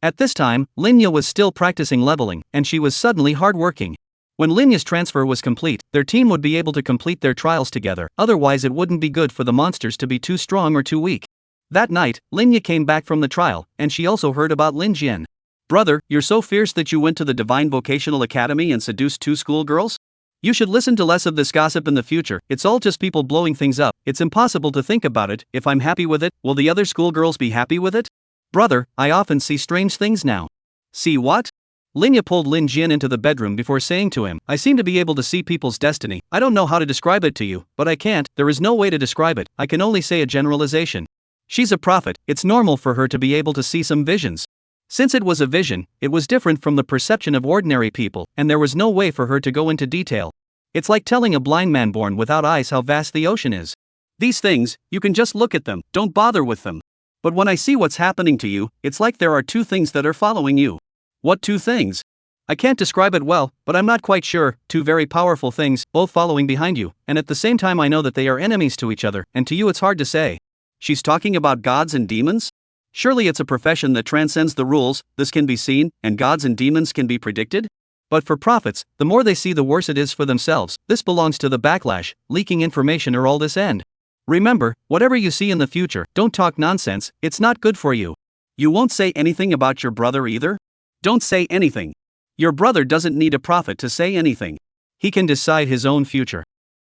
At this time, Linya was still practicing leveling, and she was suddenly hardworking. When Linya's transfer was complete, their team would be able to complete their trials together, otherwise it wouldn't be good for the monsters to be too strong or too weak. That night, Linya came back from the trial, and she also heard about Lin Jian. "Brother, you're so fierce that you went to the Divine Vocational Academy and seduced 2 schoolgirls? You should listen to less of this gossip in the future, it's all just people blowing things up, it's impossible to think about it. If I'm happy with it, will the other schoolgirls be happy with it? Brother, I often see strange things now." "See what?" Linya pulled Lin Jian into the bedroom before saying to him, "I seem to be able to see people's destiny. I don't know how to describe it to you, but I can't, there is no way to describe it, I can only say a generalization. She's a prophet, it's normal for her to be able to see some visions. Since it was a vision, it was different from the perception of ordinary people, and there was no way for her to go into detail. It's like telling a blind man born without eyes how vast the ocean is. These things, you can just look at them, don't bother with them. But when I see what's happening to you, it's like there are 2 things that are following you." "What 2 things?" "I can't describe it well, but I'm not quite sure. 2 very powerful things, both following behind you, and at the same time I know that they are enemies to each other, and to you it's hard to say." "She's talking about gods and demons? Surely it's a profession that transcends the rules, this can be seen, and gods and demons can be predicted?" "But for prophets, the more they see the worse it is for themselves. This belongs to the backlash, leaking information or all this end. Remember, whatever you see in the future, don't talk nonsense, it's not good for you." "You won't say anything about your brother either?" "Don't say anything. Your brother doesn't need a prophet to say anything. He can decide his own future."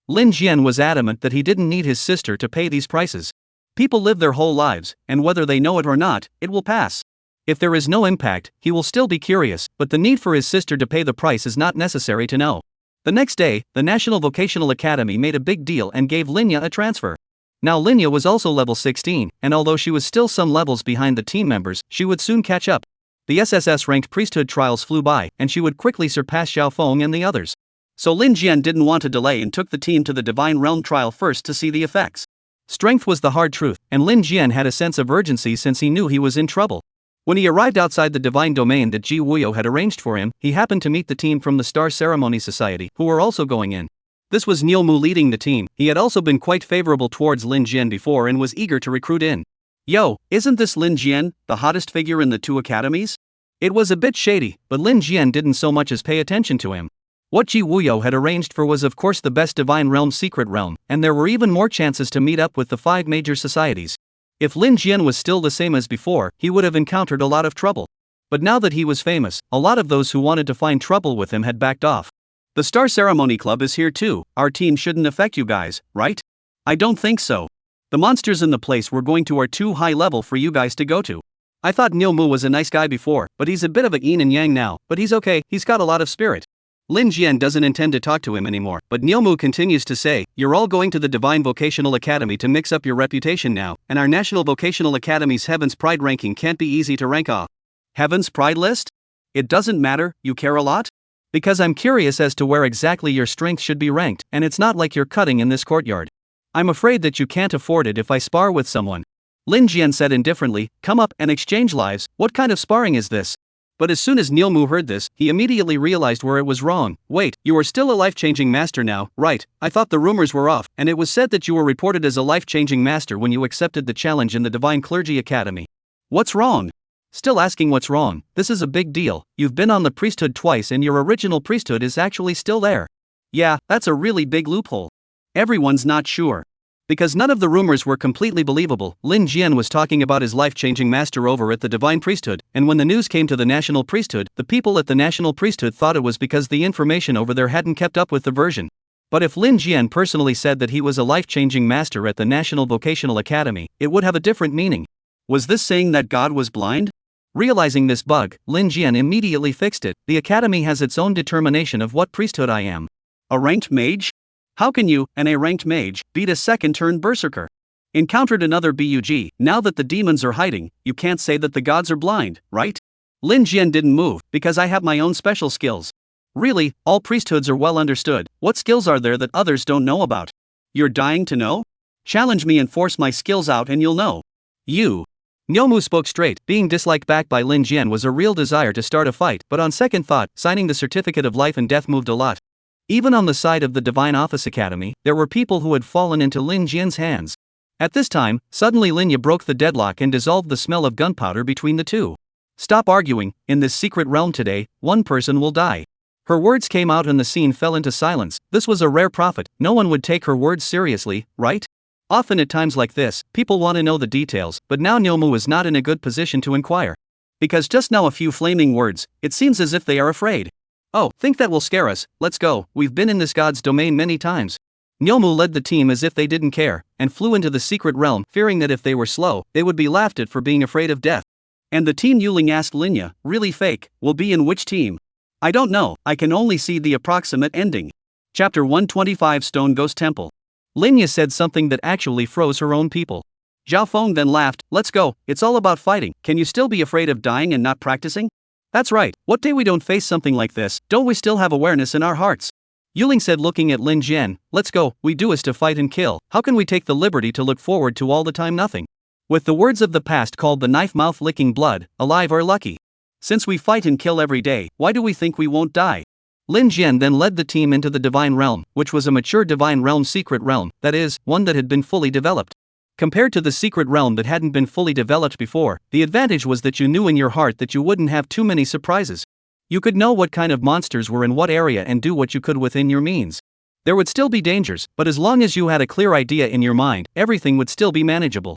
Lin Jian was adamant that he didn't need his sister to pay these prices. People live their whole lives, and whether they know it or not, it will pass. If there is no impact, he will still be curious, but the need for his sister to pay the price is not necessary to know. The next day, the National Vocational Academy made a big deal and gave Linya a transfer. Now Linya was also level 16, and although she was still some levels behind the team members, she would soon catch up. The SSS-ranked priesthood trials flew by, and she would quickly surpass Xiao Feng and the others. So Lin Jian didn't want to delay and took the team to the Divine Realm trial first to see the effects. Strength was the hard truth, and Lin Jian had a sense of urgency since he knew he was in trouble. When he arrived outside the divine domain that Ji Wuyo had arranged for him, he happened to meet the team from the Star Ceremony Society, who were also going in. This was Niu Mu leading the team. He had also been quite favorable towards Lin Jian before and was eager to recruit in. Yo, isn't this Lin Jian, the hottest figure in the two academies? It was a bit shady, but Lin Jian didn't so much as pay attention to him. What Ji Wuyo had arranged for was of course the best Divine Realm secret realm, and there were even more chances to meet up with the 5 major societies. If Lin Jian was still the same as before, he would have encountered a lot of trouble. But now that he was famous, a lot of those who wanted to find trouble with him had backed off. The Star Ceremony Club is here too. Our team shouldn't affect you guys, right? I don't think so. The monsters in the place we're going to are too high level for you guys to go to. I thought Niu Mu was a nice guy before, but he's a bit of a yin and yang now, but he's okay, he's got a lot of spirit. Lin Jian doesn't intend to talk to him anymore, but Niu Mu continues to say, you're all going to the Divine Vocational Academy to mix up your reputation now, and our National Vocational Academy's Heaven's Pride ranking can't be easy to rank off. Heaven's Pride list? It doesn't matter, you care a lot? Because I'm curious as to where exactly your strength should be ranked, and it's not like you're cutting in this courtyard. I'm afraid that you can't afford it if I spar with someone. Lin Jian said indifferently, come up and exchange lives, what kind of sparring is this? But as soon as Niu Mu heard this, he immediately realized where it was wrong. Wait, you are still a life-changing master now, right? I thought the rumors were off, and it was said that you were reported as a life-changing master when you accepted the challenge in the Divine Clergy Academy. What's wrong? Still asking what's wrong? This is a big deal. You've been on the priesthood twice and your original priesthood is actually still there. Yeah, that's a really big loophole. Everyone's not sure. Because none of the rumors were completely believable, Lin Jian was talking about his life-changing master over at the Divine Priesthood, and when the news came to the National Priesthood, the people at the National Priesthood thought it was because the information over there hadn't kept up with the version. But if Lin Jian personally said that he was a life-changing master at the National Vocational Academy, it would have a different meaning. Was this saying that God was blind? Realizing this bug, Lin Jian immediately fixed it. The Academy has its own determination of what priesthood I am. A ranked mage? How can you, and a ranked mage, beat a second-turn berserker? Encountered another BUG, now that the demons are hiding, you can't say that the gods are blind, right? Lin Jian didn't move, because I have my own special skills. Really, all priesthoods are well understood. What skills are there that others don't know about? You're dying to know? Challenge me and force my skills out and you'll know. You. Niu Mu spoke straight. Being disliked back by Lin Jian was a real desire to start a fight, but on second thought, signing the certificate of life and death moved a lot. Even on the side of the Divine Office Academy, there were people who had fallen into Lin Jian's hands. At this time, suddenly Linya broke the deadlock and dissolved the smell of gunpowder between the two. Stop arguing, in this secret realm today, one person will die. Her words came out and the scene fell into silence. This was a rare prophet, no one would take her words seriously, right? Often at times like this, people want to know the details, but now Niu Mu is not in a good position to inquire. Because just now a few flaming words, it seems as if they are afraid. Oh, think that will scare us, let's go, we've been in this god's domain many times. Niu Mu led the team as if they didn't care, and flew into the secret realm, fearing that if they were slow, they would be laughed at for being afraid of death. And the team Yuling asked Linya, really fake, will be in which team? I don't know, I can only see the approximate ending. Chapter 125 Stone Ghost Temple. Linya said something that actually froze her own people. Zhao Feng then laughed, let's go, it's all about fighting, can you still be afraid of dying and not practicing? That's right, what day we don't face something like this, don't we still have awareness in our hearts? Yuling said looking at Lin Jian, let's go, we do is to fight and kill, how can we take the liberty to look forward to all the time nothing? With the words of the past called the knife mouth licking blood, alive or lucky. Since we fight and kill every day, why do we think we won't die? Lin Jian then led the team into the Divine Realm, which was a mature Divine Realm secret realm, that is, one that had been fully developed. Compared to the secret realm that hadn't been fully developed before, the advantage was that you knew in your heart that you wouldn't have too many surprises. You could know what kind of monsters were in what area and do what you could within your means. There would still be dangers, but as long as you had a clear idea in your mind, everything would still be manageable.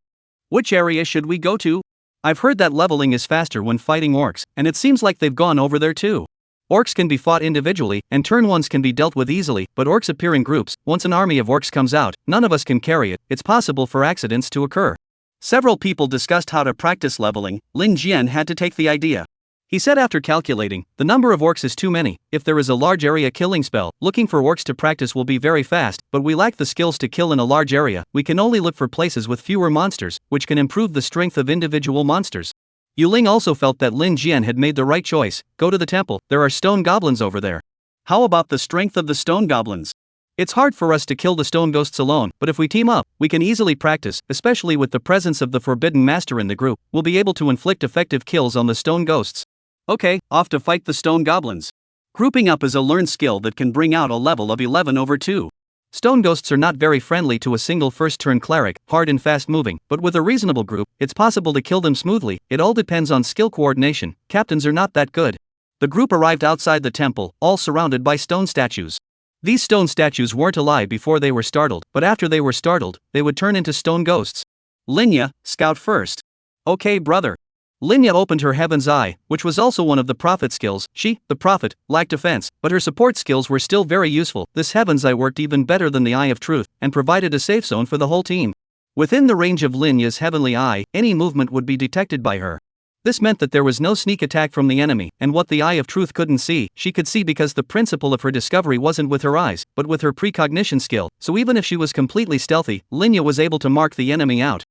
Which area should we go to? I've heard that leveling is faster when fighting orcs, and it seems like they've gone over there too. Orcs can be fought individually, and turn ones can be dealt with easily, but orcs appear in groups. Once an army of orcs comes out, none of us can carry it, it's possible for accidents to occur. Several people discussed how to practice leveling. Lin Jian had to take the idea. He said after calculating, the number of orcs is too many. If there is a large area killing spell, looking for orcs to practice will be very fast, but we lack the skills to kill in a large area. We can only look for places with fewer monsters, which can improve the strength of individual monsters. Yu Ling also felt that Lin Jian had made the right choice. Go to the temple, there are stone goblins over there. How about the strength of the stone goblins? It's hard for us to kill the stone ghosts alone, but if we team up, we can easily practice, especially with the presence of the Forbidden Master in the group. We'll be able to inflict effective kills on the stone ghosts. Okay, off to fight the stone goblins. Grouping up is a learned skill that can bring out a level of 11/2. Stone ghosts are not very friendly to a single first-turn cleric, hard and fast-moving, but with a reasonable group, it's possible to kill them smoothly. It all depends on skill coordination. Captains are not that good. The group arrived outside the temple, all surrounded by stone statues. These stone statues weren't alive before they were startled, but after they were startled, they would turn into stone ghosts. Linya, scout first. Okay, brother. Linya opened her Heaven's Eye, which was also one of the prophet skills. She, the prophet, lacked defense, but her support skills were still very useful. This Heaven's Eye worked even better than the Eye of Truth, and provided a safe zone for the whole team. Within the range of Linya's Heavenly Eye, any movement would be detected by her. This meant that there was no sneak attack from the enemy, and what the Eye of Truth couldn't see, she could see because the principle of her discovery wasn't with her eyes, but with her precognition skill, so even if she was completely stealthy, Linya was able to mark the enemy out.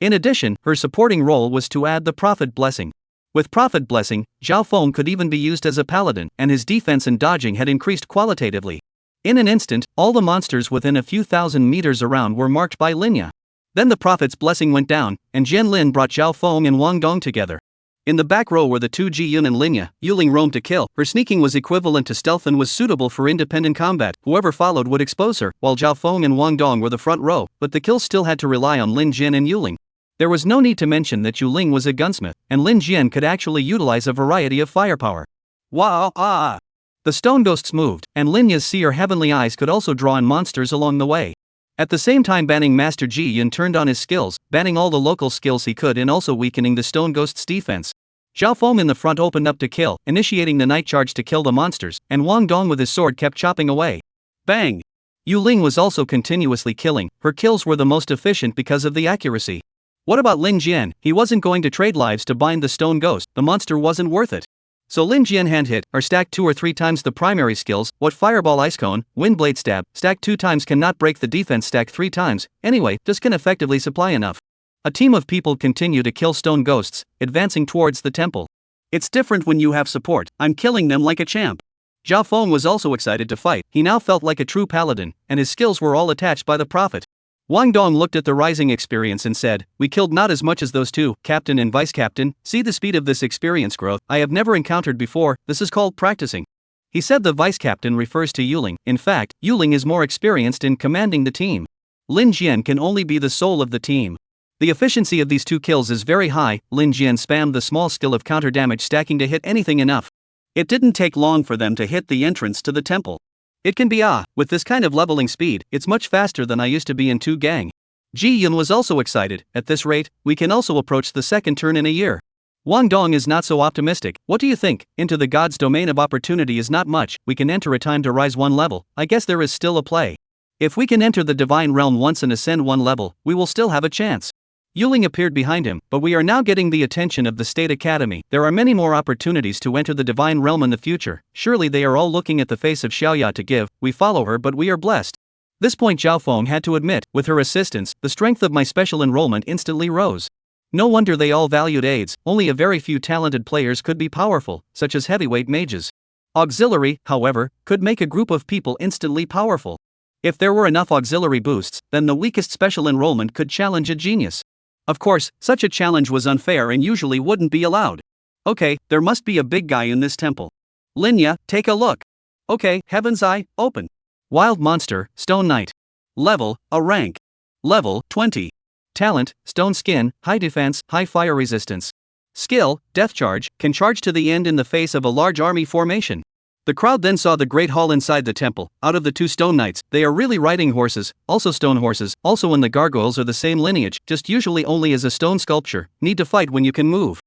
In addition, her supporting role was to add the Prophet Blessing. With Prophet Blessing, Zhao Feng could even be used as a paladin, and his defense and dodging had increased qualitatively. In an instant, all the monsters within a few thousand meters around were marked by Linya. Then the Prophet's Blessing went down, and Jian Lin brought Zhao Feng and Wang Dong together. In the back row were the two Ji Yun and Linya. Yu Ling roamed to kill. Her sneaking was equivalent to stealth and was suitable for independent combat. Whoever followed would expose her, while Zhao Feng and Wang Dong were the front row, but the kills still had to rely on Lin Jin and Yu Ling. There was no need to mention that Yu Ling was a gunsmith, and Lin Jian could actually utilize a variety of firepower. Wow, ah! The stone ghosts moved, and Linya's seer heavenly eyes could also draw in monsters along the way. At the same time, banning Master Ji Yun turned on his skills, banning all the local skills he could and also weakening the stone ghost's defense. Zhao Feng in the front opened up to kill, initiating the night charge to kill the monsters, and Wang Dong with his sword kept chopping away. Bang! Yu Ling was also continuously killing. Her kills were the most efficient because of the accuracy. What about Lin Jian? He wasn't going to trade lives to bind the stone ghost, the monster wasn't worth it. So Lin Jian hand hit, or stacked 2 or 3 times the primary skills. What fireball ice cone, wind blade stab, stack 2 times cannot break the defense stack 3 times, anyway, just can effectively supply enough. A team of people continue to kill stone ghosts, advancing towards the temple. It's different when you have support. I'm killing them like a champ. Zhao Feng was also excited to fight. He now felt like a true paladin, and his skills were all attached by the prophet. Wang Dong looked at the rising experience and said, "We killed not as much as those two, captain and vice captain. See the speed of this experience growth. I have never encountered before. This is called practicing." He said the vice captain refers to Yu Ling. In fact, Yu Ling is more experienced in commanding the team. Lin Jian can only be the soul of the team. The efficiency of these 2 kills is very high. Lin Jian spammed the small skill of counter damage stacking to hit anything enough. It didn't take long for them to hit the entrance to the temple. It can be with this kind of leveling speed, it's much faster than I used to be in 2 gang. Ji Yun was also excited. At this rate, we can also approach the second turn in a year. Wang Dong is not so optimistic. What do you think? Into the god's domain of opportunity is not much. We can enter a time to rise 1 level. I guess there is still a play. If we can enter the divine realm once and ascend 1 level, we will still have a chance. Yu Ling appeared behind him, but we are now getting the attention of the State Academy. There are many more opportunities to enter the divine realm in the future. Surely they are all looking at the face of Xiaoya to give. We follow her, but we are blessed. This point Zhao Feng had to admit, with her assistance, the strength of my special enrollment instantly rose. No wonder they all valued aids. Only a very few talented players could be powerful, such as heavyweight mages. Auxiliary, however, could make a group of people instantly powerful. If there were enough auxiliary boosts, then the weakest special enrollment could challenge a genius. Of course, such a challenge was unfair and usually wouldn't be allowed. Okay, there must be a big guy in this temple. Linya, take a look. Okay, Heaven's Eye, open. Wild Monster, Stone Knight. Level, a rank. Level, 20. Talent, Stone Skin, high defense, high fire resistance. Skill, Death Charge, can charge to the end in the face of a large army formation. The crowd then saw the great hall inside the temple. Out of the 2 stone knights, they are really riding horses, also stone horses, also in the gargoyles are the same lineage, just usually only as a stone sculpture, need to fight when you can move.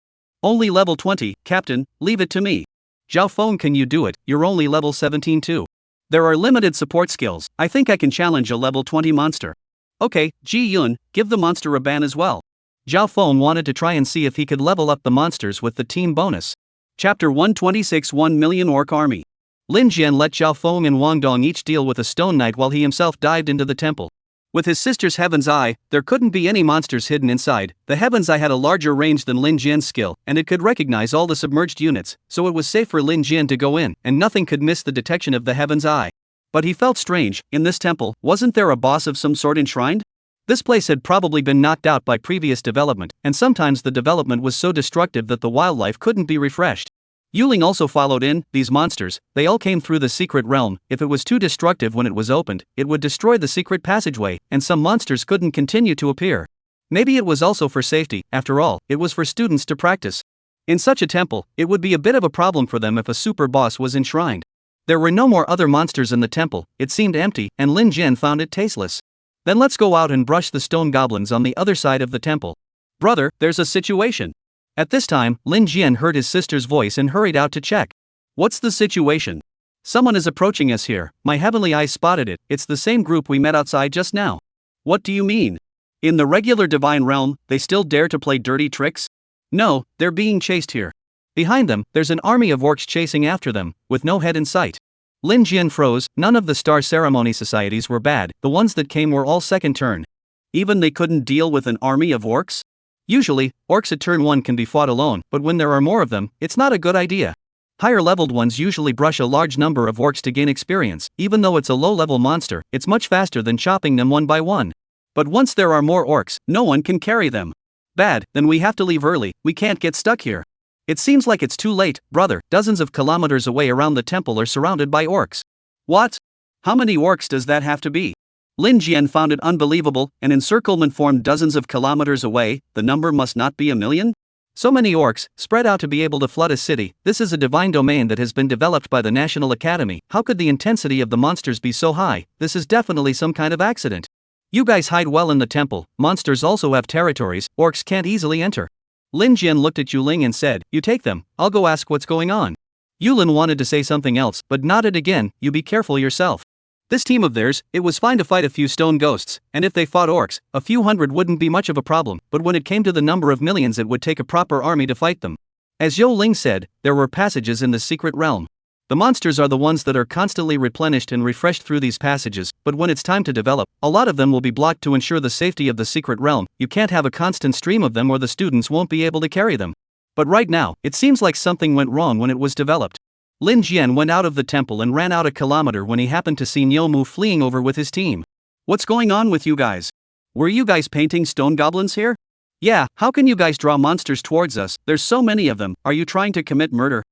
Only level 20, captain, leave it to me. Zhao Feng, can you do it? You're only level 17 too. There are limited support skills. I think I can challenge a level 20 monster. Okay, Ji Yun, give the monster a ban as well. Zhao Feng wanted to try and see if he could level up the monsters with the team bonus. Chapter 126 1 Million Orc Army. Lin Jian let Zhao Feng and Wang Dong each deal with a stone knight while he himself dived into the temple. With his sister's Heaven's Eye, there couldn't be any monsters hidden inside. The Heaven's Eye had a larger range than Lin Jian's skill, and it could recognize all the submerged units, so it was safe for Lin Jian to go in, and nothing could miss the detection of the Heaven's Eye. But he felt strange. In this temple, wasn't there a boss of some sort enshrined? This place had probably been knocked out by previous development, and sometimes the development was so destructive that the wildlife couldn't be refreshed. Yuling also followed in. These monsters, they all came through the secret realm. If it was too destructive when it was opened, it would destroy the secret passageway, and some monsters couldn't continue to appear. Maybe it was also for safety. After all, it was for students to practice. In such a temple, it would be a bit of a problem for them if a super boss was enshrined. There were no more other monsters in the temple. It seemed empty, and Lin Jian found it tasteless. Then let's go out and brush the stone goblins on the other side of the temple. Brother, there's a situation. At this time, Lin Jian heard his sister's voice and hurried out to check. What's the situation? Someone is approaching us here. My heavenly eyes spotted it. It's the same group we met outside just now. What do you mean? In the regular divine realm, they still dare to play dirty tricks? No, they're being chased here. Behind them, there's an army of orcs chasing after them, with no head in sight. Lin Jian froze. None of the star ceremony societies were bad. The ones that came were all second turn. Even they couldn't deal with an army of orcs? Usually, orcs at turn 1 can be fought alone, but when there are more of them, it's not a good idea. Higher leveled ones usually brush a large number of orcs to gain experience. Even though it's a low level monster, it's much faster than chopping them one by one. But once there are more orcs, no one can carry them. Bad, then we have to leave early. We can't get stuck here. It seems like it's too late, brother. Dozens of kilometers away around the temple are surrounded by orcs. What? How many orcs does that have to be? Lin Jian found it unbelievable. An encirclement formed dozens of kilometers away. The number must not be 1 million? So many orcs, spread out to be able to flood a city. This is a divine domain that has been developed by the National Academy. How could the intensity of the monsters be so high? This is definitely some kind of accident. You guys hide well in the temple. Monsters also have territories. Orcs can't easily enter. Lin Jian looked at Yuling and said, "You take them, I'll go ask what's going on." Yulin wanted to say something else, but nodded again. "You be careful yourself. This team of theirs, it was fine to fight a few stone ghosts, and if they fought orcs, a few hundred wouldn't be much of a problem, but when it came to the number of millions it would take a proper army to fight them." As Yo Ling said, there were passages in the secret realm. The monsters are the ones that are constantly replenished and refreshed through these passages, but when it's time to develop, a lot of them will be blocked to ensure the safety of the secret realm. You can't have a constant stream of them or the students won't be able to carry them. But right now, it seems like something went wrong when it was developed. Lin Jian went out of the temple and ran out a kilometer when he happened to see Nyomu fleeing over with his team. "What's going on with you guys? Were you guys painting stone goblins here?" "Yeah, how can you guys draw monsters towards us? There's so many of them. Are you trying to commit murder?"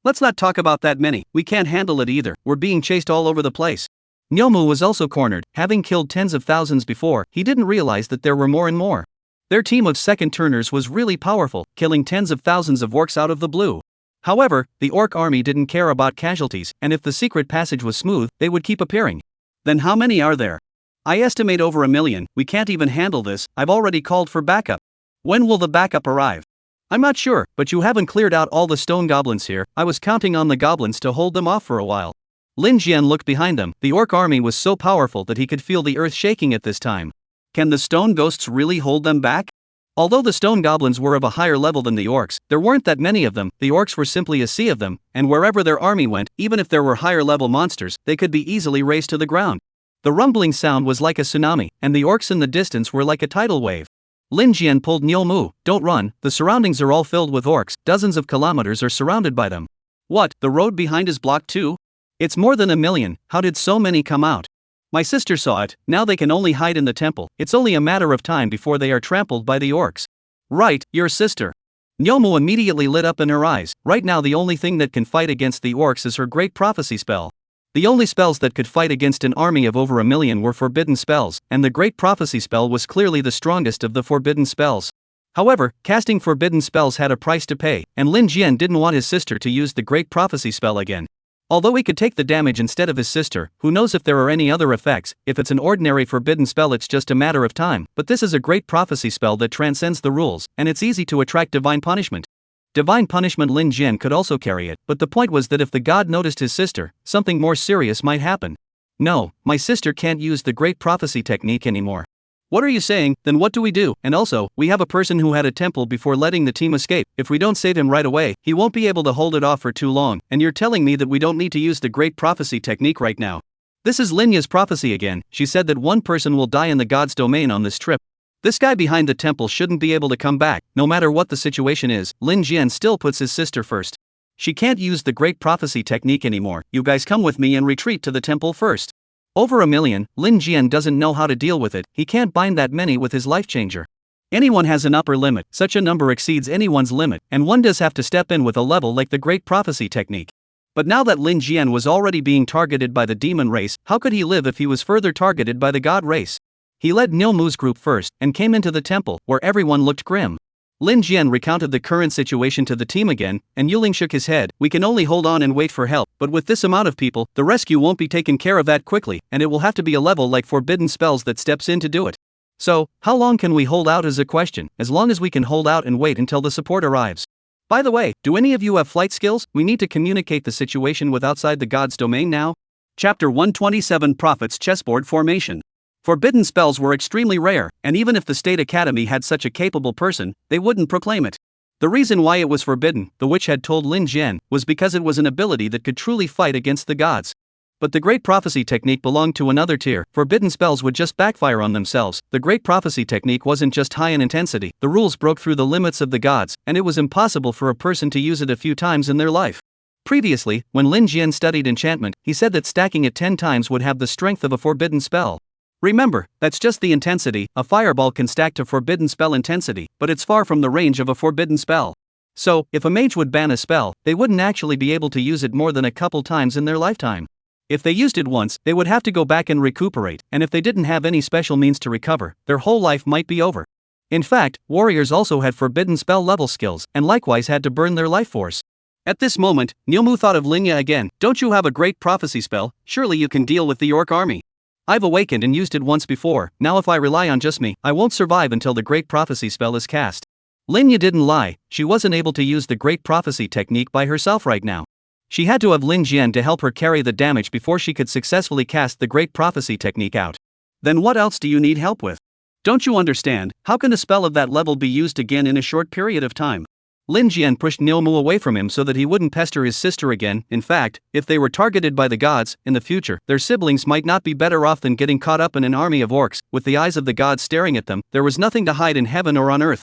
"Let's not talk about that many. We can't handle it either. We're being chased all over the place." Nyomu was also cornered. Having killed tens of thousands before, he didn't realize that there were more and more. Their team of second turners was really powerful, killing tens of thousands of orcs out of the blue. However, the orc army didn't care about casualties, and if the secret passage was smooth, they would keep appearing. "Then how many are there?" "I estimate over 1 million. We can't even handle this. I've already called for backup." "When will the backup arrive?" "I'm not sure, but you haven't cleared out all the stone goblins here. I was counting on the goblins to hold them off for a while." Lin Jian looked behind them. The orc army was so powerful that he could feel the earth shaking at this time. Can the stone ghosts really hold them back? Although the stone goblins were of a higher level than the orcs, there weren't that many of them. The orcs were simply a sea of them, and wherever their army went, even if there were higher level monsters, they could be easily razed to the ground. The rumbling sound was like a tsunami, and the orcs in the distance were like a tidal wave. Lin Jian pulled Nyomu. "Don't run, the surroundings are all filled with orcs. Dozens of kilometers are surrounded by them." "What, the road behind is blocked too?" "It's more than 1 million. How did so many come out?" "My sister saw it. Now they can only hide in the temple. It's only a matter of time before they are trampled by the orcs." "Right, your sister." Nyomu immediately lit up in her eyes. Right now the only thing that can fight against the orcs is her great prophecy spell. The only spells that could fight against an army of over 1 million were forbidden spells, and the great prophecy spell was clearly the strongest of the forbidden spells. However, casting forbidden spells had a price to pay, and Lin Jian didn't want his sister to use the great prophecy spell again. Although he could take the damage instead of his sister, who knows if there are any other effects. If it's an ordinary forbidden spell it's just a matter of time, but this is a great prophecy spell that transcends the rules, and it's easy to attract divine punishment. Divine punishment. Lin Jian could also carry it, but the point was that if the god noticed his sister, something more serious might happen. "No, my sister can't use the great prophecy technique anymore." What are you saying? Then what do we do? And also, we have a person who had a temple before letting the team escape. If we don't save him right away, he won't be able to hold it off for too long, and you're telling me that we don't need to use the great prophecy technique right now. This is Linya's prophecy again. She said that one person will die in the god's domain on this trip. This guy behind the temple shouldn't be able to come back. No matter what the situation is, Lin Jian still puts his sister first. She can't use the great prophecy technique anymore. You guys come with me and retreat to the temple first. Over a million, Lin Jian doesn't know how to deal with it. He can't bind that many with his life changer. Anyone has an upper limit. Such a number exceeds anyone's limit, and one does have to step in with a level like the great prophecy technique. But now that Lin Jian was already being targeted by the demon race, how could he live if he was further targeted by the god race? He led Nilmu's group first and came into the temple, where everyone looked grim. Lin Jian recounted the current situation to the team again, and Yuling shook his head. We can only hold on and wait for help, but with this amount of people, the rescue won't be taken care of that quickly, and it will have to be a level like forbidden spells that steps in to do it. So, how long can we hold out is a question. As long as we can hold out and wait until the support arrives. By the way, do any of you have flight skills? We need to communicate the situation with outside the god's domain now. Chapter 127 Prophet's Chessboard Formation. Forbidden spells were extremely rare, and even if the State Academy had such a capable person, they wouldn't proclaim it. The reason why it was forbidden, the witch had told Lin Jian, was because it was an ability that could truly fight against the gods. But the Great Prophecy technique belonged to another tier. Forbidden spells would just backfire on themselves. The Great Prophecy technique wasn't just high in intensity, the rules broke through the limits of the gods, and it was impossible for a person to use it a few times in their life. Previously, when Lin Jian studied enchantment, he said that stacking it 10 times would have the strength of a forbidden spell. Remember, that's just the intensity. A fireball can stack to forbidden spell intensity, but it's far from the range of a forbidden spell. So, if a mage would ban a spell, they wouldn't actually be able to use it more than a couple times in their lifetime. If they used it once, they would have to go back and recuperate, and if they didn't have any special means to recover, their whole life might be over. In fact, warriors also had forbidden spell level skills, and likewise had to burn their life force. At this moment, Niumu thought of Linya again. Don't you have a great prophecy spell? Surely you can deal with the orc army. I've awakened and used it once before. Now if I rely on just me, I won't survive until the great prophecy spell is cast. Linya didn't lie. She wasn't able to use the great prophecy technique by herself right now. She had to have Lin Jian to help her carry the damage before she could successfully cast the great prophecy technique out. Then what else do you need help with? Don't you understand? How can a spell of that level be used again in a short period of time? Lin Jian pushed Niumu away from him so that he wouldn't pester his sister again. In fact, if they were targeted by the gods, in the future, their siblings might not be better off than getting caught up in an army of orcs, with the eyes of the gods staring at them. There was nothing to hide in heaven or on earth.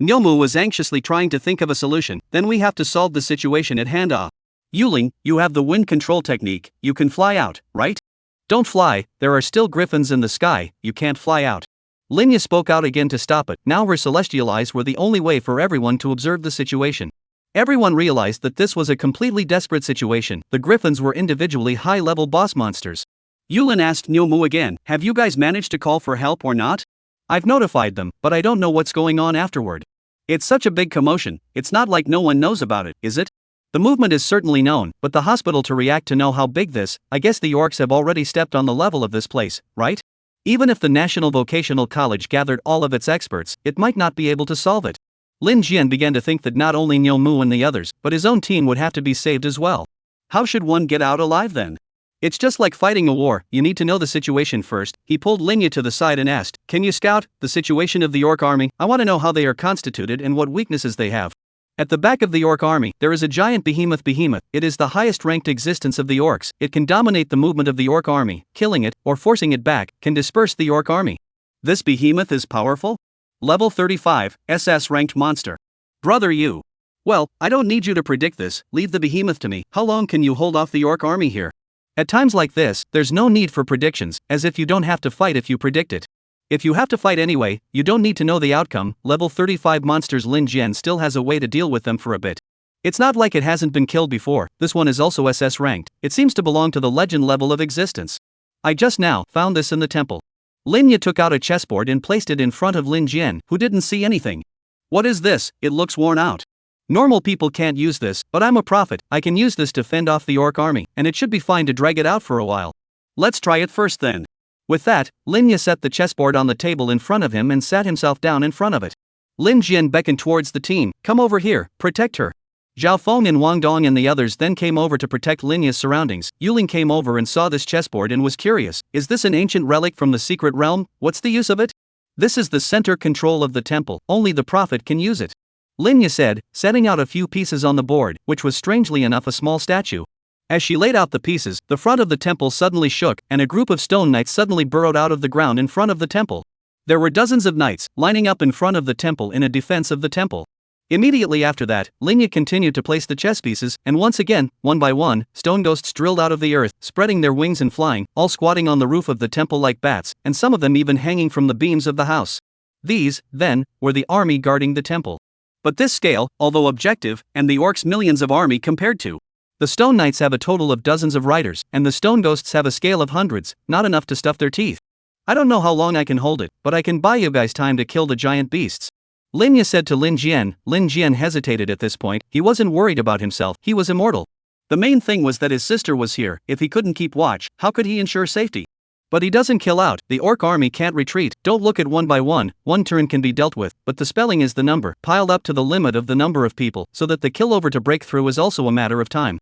Niumu was anxiously trying to think of a solution. Then we have to solve the situation at hand. Yuling, you have the wind control technique. You can fly out, right? Don't fly, there are still griffins in the sky. You can't fly out. Linya spoke out again to stop it. Now her celestial eyes were the only way for everyone to observe the situation. Everyone realized that this was a completely desperate situation. The griffins were individually high-level boss monsters. Yulin asked Niumu again, have you guys managed to call for help or not? I've notified them, but I don't know what's going on afterward. It's such a big commotion, it's not like no one knows about it, is it? The movement is certainly known, but the hospital to react to know how big this, I guess the orcs have already stepped on the level of this place, right? Even if the National Vocational College gathered all of its experts, it might not be able to solve it. Lin Jian began to think that not only Niumu and the others, but his own team would have to be saved as well. How should one get out alive then? It's just like fighting a war, you need to know the situation first. He pulled Linya to the side and asked, can you scout the situation of the orc army? I want to know how they are constituted and what weaknesses they have. At the back of the orc army, there is a giant behemoth. It is the highest ranked existence of the orcs. It can dominate the movement of the orc army. Killing it, or forcing it back, can disperse the orc army. This behemoth is powerful? Level 35, SS ranked monster. Brother you. Well, I don't need you to predict this, leave the behemoth to me. How long can you hold off the orc army here? At times like this, there's no need for predictions, as if you don't have to fight if you predict it. If you have to fight anyway, you don't need to know the outcome. Level 35 monsters. Lin Jian still has a way to deal with them for a bit. It's not like it hasn't been killed before. This one is also SS ranked. It seems to belong to the legend level of existence. I just now found this in the temple. Linya took out a chessboard and placed it in front of Lin Jian, who didn't see anything. What is this? It looks worn out. Normal people can't use this, but I'm a prophet. I can use this to fend off the orc army, and it should be fine to drag it out for a while. Let's try it first then. With that, Linya set the chessboard on the table in front of him and sat himself down in front of it. Lin Jian beckoned towards the team. Come over here, protect her. Zhao Feng and Wang Dong and the others then came over to protect Linya's surroundings. Yuling came over and saw this chessboard and was curious. Is this an ancient relic from the secret realm? What's the use of it? This is the center control of the temple, only the prophet can use it. Linya said, setting out a few pieces on the board, which was strangely enough a small statue. As she laid out the pieces, the front of the temple suddenly shook, and a group of stone knights suddenly burrowed out of the ground in front of the temple. There were dozens of knights, lining up in front of the temple in a defense of the temple. Immediately after that, Linya continued to place the chess pieces, and once again, one by one, stone ghosts drilled out of the earth, spreading their wings and flying, all squatting on the roof of the temple like bats, and some of them even hanging from the beams of the house. These, then, were the army guarding the temple. But this scale, although objective, and the orcs' millions of army compared to. The stone knights have a total of dozens of riders, and the stone ghosts have a scale of hundreds, not enough to stuff their teeth. I don't know how long I can hold it, but I can buy you guys time to kill the giant beasts. Linya said to Lin Jian. Lin Jian hesitated at this point. He wasn't worried about himself, he was immortal. The main thing was that his sister was here. If he couldn't keep watch, how could he ensure safety? But he doesn't kill out, the orc army can't retreat. Don't look at one by one turn can be dealt with, but the spelling is the number, piled up to the limit of the number of people, so that the killover to break through is also a matter of time.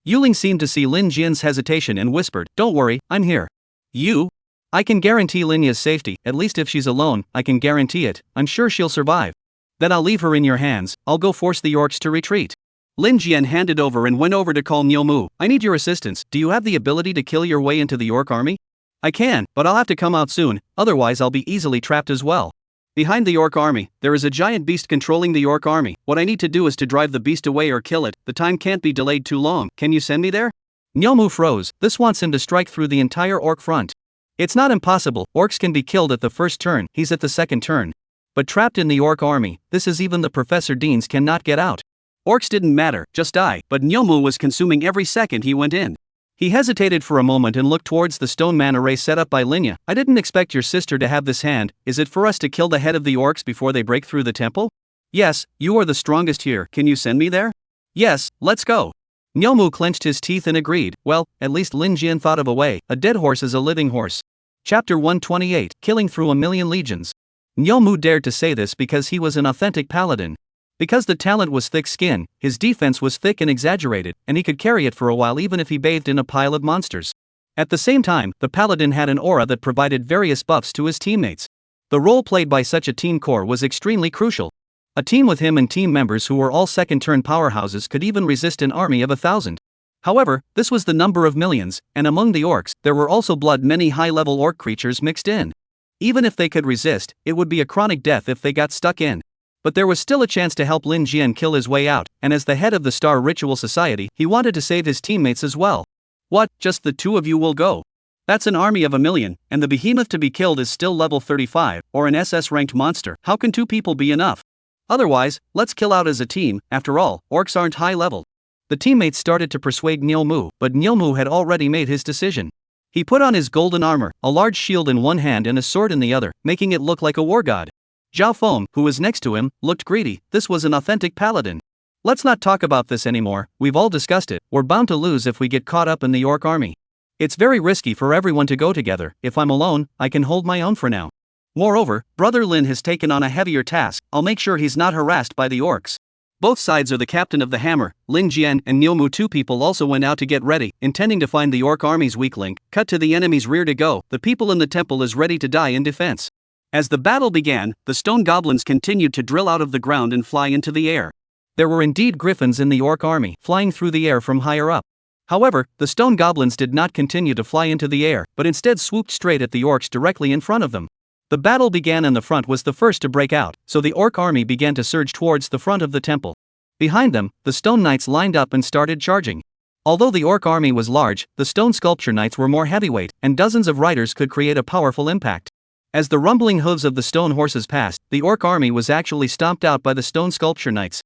Yuling seemed to see Lin Jian's hesitation and whispered, "Don't worry, I'm here." "You?" "I can guarantee Linya's safety, at least if she's alone, I can guarantee it. I'm sure she'll survive." "Then I'll leave her in your hands, I'll go force the orcs to retreat." Lin Jian handed over and went over to call Niumu. "I need your assistance. Do you have the ability to kill your way into the orc army?" "I can, but I'll have to come out soon, otherwise I'll be easily trapped as well." "Behind the orc army, there is a giant beast controlling the orc army. What I need to do is to drive the beast away or kill it. The time can't be delayed too long. Can you send me there?" Niumu froze. This wants him to strike through the entire orc front. It's not impossible, orcs can be killed at the first turn, he's at the second turn. But trapped in the orc army, this is even the Professor Deans cannot get out. Orcs didn't matter, just die, but Niumu was consuming every second he went in. He hesitated for a moment and looked towards the stone man array set up by Linya. "I didn't expect your sister to have this hand. Is it for us to kill the head of the orcs before they break through the temple?" "Yes, you are the strongest here. Can you send me there?" "Yes, let's go." Niumu clenched his teeth and agreed. Well, at least Lin Jian thought of a way. A dead horse is a living horse. Chapter 128, Killing Through a Million Legions. Niumu dared to say this because he was an authentic paladin. Because the talent was thick skin, his defense was thick and exaggerated, and he could carry it for a while even if he bathed in a pile of monsters. At the same time, the paladin had an aura that provided various buffs to his teammates. The role played by such a team core was extremely crucial. A team with him and team members who were all second-turn powerhouses could even resist an army of 1,000. However, this was the number of millions, and among the orcs, there were also many high-level orc creatures mixed in. Even if they could resist, it would be a chronic death if they got stuck in. But there was still a chance to help Lin Jian kill his way out, and as the head of the Star Ritual Society, he wanted to save his teammates as well. "What, just the two of you will go? That's an army of 1,000,000, and the behemoth to be killed is still level 35, or an SS-ranked monster. How can 2 people be enough? Otherwise, let's kill out as a team. After all, orcs aren't high level." The teammates started to persuade Niumu, but Niumu had already made his decision. He put on his golden armor, a large shield in one hand and a sword in the other, making it look like a war god. Zhao Feng, who was next to him, looked greedy. This was an authentic paladin. "Let's not talk about this anymore, we've all discussed it. We're bound to lose if we get caught up in the orc army. It's very risky for everyone to go together. If I'm alone, I can hold my own for now. Moreover, Brother Lin has taken on a heavier task. I'll make sure he's not harassed by the orcs." Both sides are the captain of the hammer. Lin Jian and Niumu, 2 people also went out to get ready, intending to find the orc army's weak link. Cut to the enemy's rear to go. The people in the temple is ready to die in defense. As the battle began, the stone goblins continued to drill out of the ground and fly into the air. There were indeed griffins in the orc army, flying through the air from higher up. However, the stone goblins did not continue to fly into the air, but instead swooped straight at the orcs directly in front of them. The battle began and the front was the first to break out, so the orc army began to surge towards the front of the temple. Behind them, the stone knights lined up and started charging. Although the orc army was large, the stone sculpture knights were more heavyweight, and dozens of riders could create a powerful impact. As the rumbling hooves of the stone horses passed, the orc army was actually stomped out by the stone sculpture knights.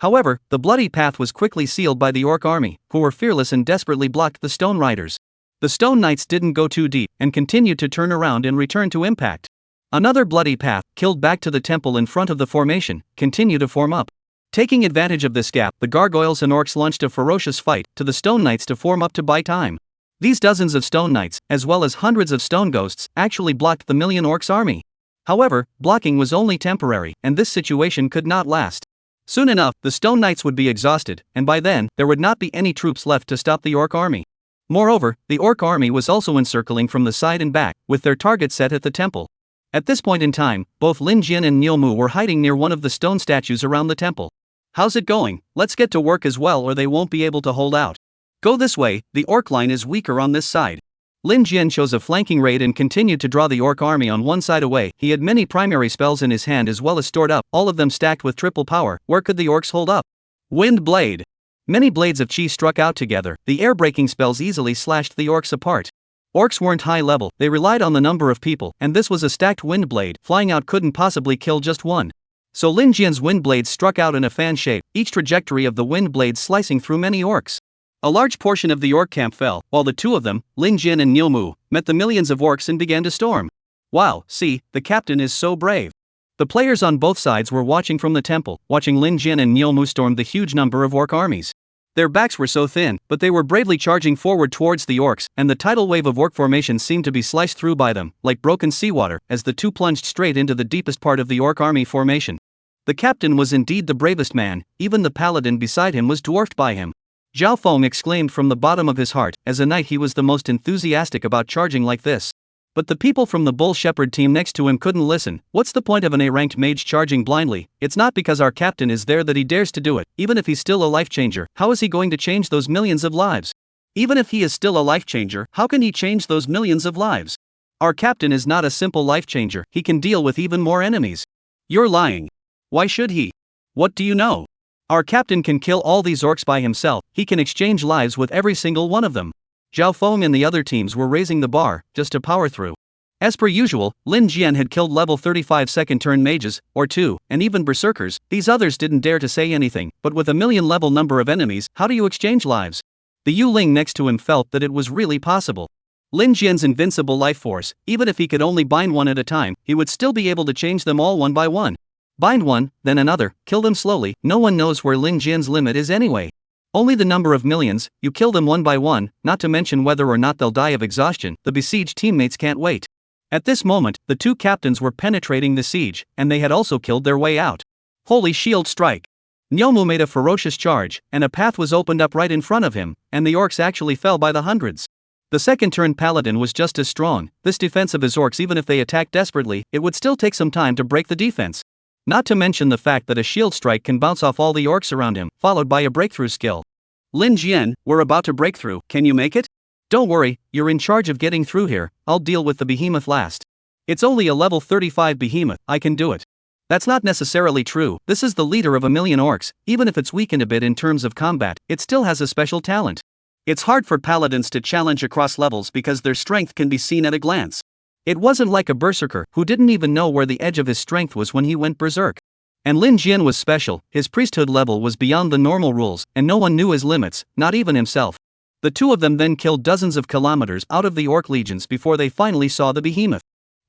However, the bloody path was quickly sealed by the orc army, who were fearless and desperately blocked the stone riders. The stone knights didn't go too deep, and continued to turn around and return to impact. Another bloody path, killed back to the temple in front of the formation, continued to form up. Taking advantage of this gap, the gargoyles and orcs launched a ferocious fight to the stone knights to form up to buy time. These dozens of stone knights, as well as hundreds of stone ghosts, actually blocked the million orcs army. However, blocking was only temporary, and this situation could not last. Soon enough, the stone knights would be exhausted, and by then, there would not be any troops left to stop the orc army. Moreover, the orc army was also encircling from the side and back, with their target set at the temple. At this point in time, both Lin Jian and Niumu were hiding near one of the stone statues around the temple. How's it going? Let's get to work as well or they won't be able to hold out. Go this way, the orc line is weaker on this side. Lin Jian chose a flanking raid and continued to draw the orc army on one side away. He had many primary spells in his hand as well as stored up, all of them stacked with triple power. Where could the orcs hold up? Wind blade. Many blades of chi struck out together. The air-breaking spells easily slashed the orcs apart. Orcs weren't high level, they relied on the number of people, and this was a stacked wind blade. Flying out couldn't possibly kill just one. So Lin Jian's wind blades struck out in a fan shape, each trajectory of the wind blade slicing through many orcs. A large portion of the orc camp fell, while the two of them, Lin Jian and Niumu, met the millions of orcs and began to storm. Wow, see, the captain is so brave. The players on both sides were watching from the temple, watching Lin Jian and Niumu storm the huge number of orc armies. Their backs were so thin, but they were bravely charging forward towards the orcs, and the tidal wave of orc formation seemed to be sliced through by them, like broken seawater, as the two plunged straight into the deepest part of the orc army formation. The captain was indeed the bravest man, even the paladin beside him was dwarfed by him. Zhao Feng exclaimed from the bottom of his heart, as a knight he was the most enthusiastic about charging like this. But the people from the bull shepherd team next to him couldn't listen. What's the point of an A-ranked mage charging blindly? It's not because our captain is there that he dares to do it. Even if he's still a life changer, how is he going to change those millions of lives? Even if he is still a life changer, how can he change those millions of lives? Our captain is not a simple life changer, he can deal with even more enemies. You're lying. Why should he? What do you know? Our captain can kill all these orcs by himself, he can exchange lives with every single one of them. Zhao Feng and the other teams were raising the bar, just to power through. As per usual, Lin Jian had killed level 35 second turn mages, or 2, and even berserkers. These others didn't dare to say anything, but with a million level number of enemies, how do you exchange lives? The Yu Ling next to him felt that it was really possible. Lin Jian's invincible life force, even if he could only bind one at a time, he would still be able to change them all one by one. Bind one, then another, kill them slowly. No one knows where Lin Jian's limit is anyway. Only the number of millions, you kill them one by one, not to mention whether or not they'll die of exhaustion. The besieged teammates can't wait. At this moment, the two captains were penetrating the siege, and they had also killed their way out. Holy shield strike! Niumu made a ferocious charge, and a path was opened up right in front of him, and the orcs actually fell by the hundreds. The second turn paladin was just as strong. This defense of his orcs, even if they attacked desperately, it would still take some time to break the defense. Not to mention the fact that a shield strike can bounce off all the orcs around him, followed by a breakthrough skill. Lin Jian, we're about to break through, can you make it? Don't worry, you're in charge of getting through here, I'll deal with the behemoth last. It's only a level 35 behemoth, I can do it. That's not necessarily true, this is the leader of a million orcs, even if it's weakened a bit in terms of combat, it still has a special talent. It's hard for paladins to challenge across levels because their strength can be seen at a glance. It wasn't like a berserker, who didn't even know where the edge of his strength was when he went berserk. And Lin Jian was special, his priesthood level was beyond the normal rules, and no one knew his limits, not even himself. The two of them then killed dozens of kilometers out of the orc legions before they finally saw the behemoth.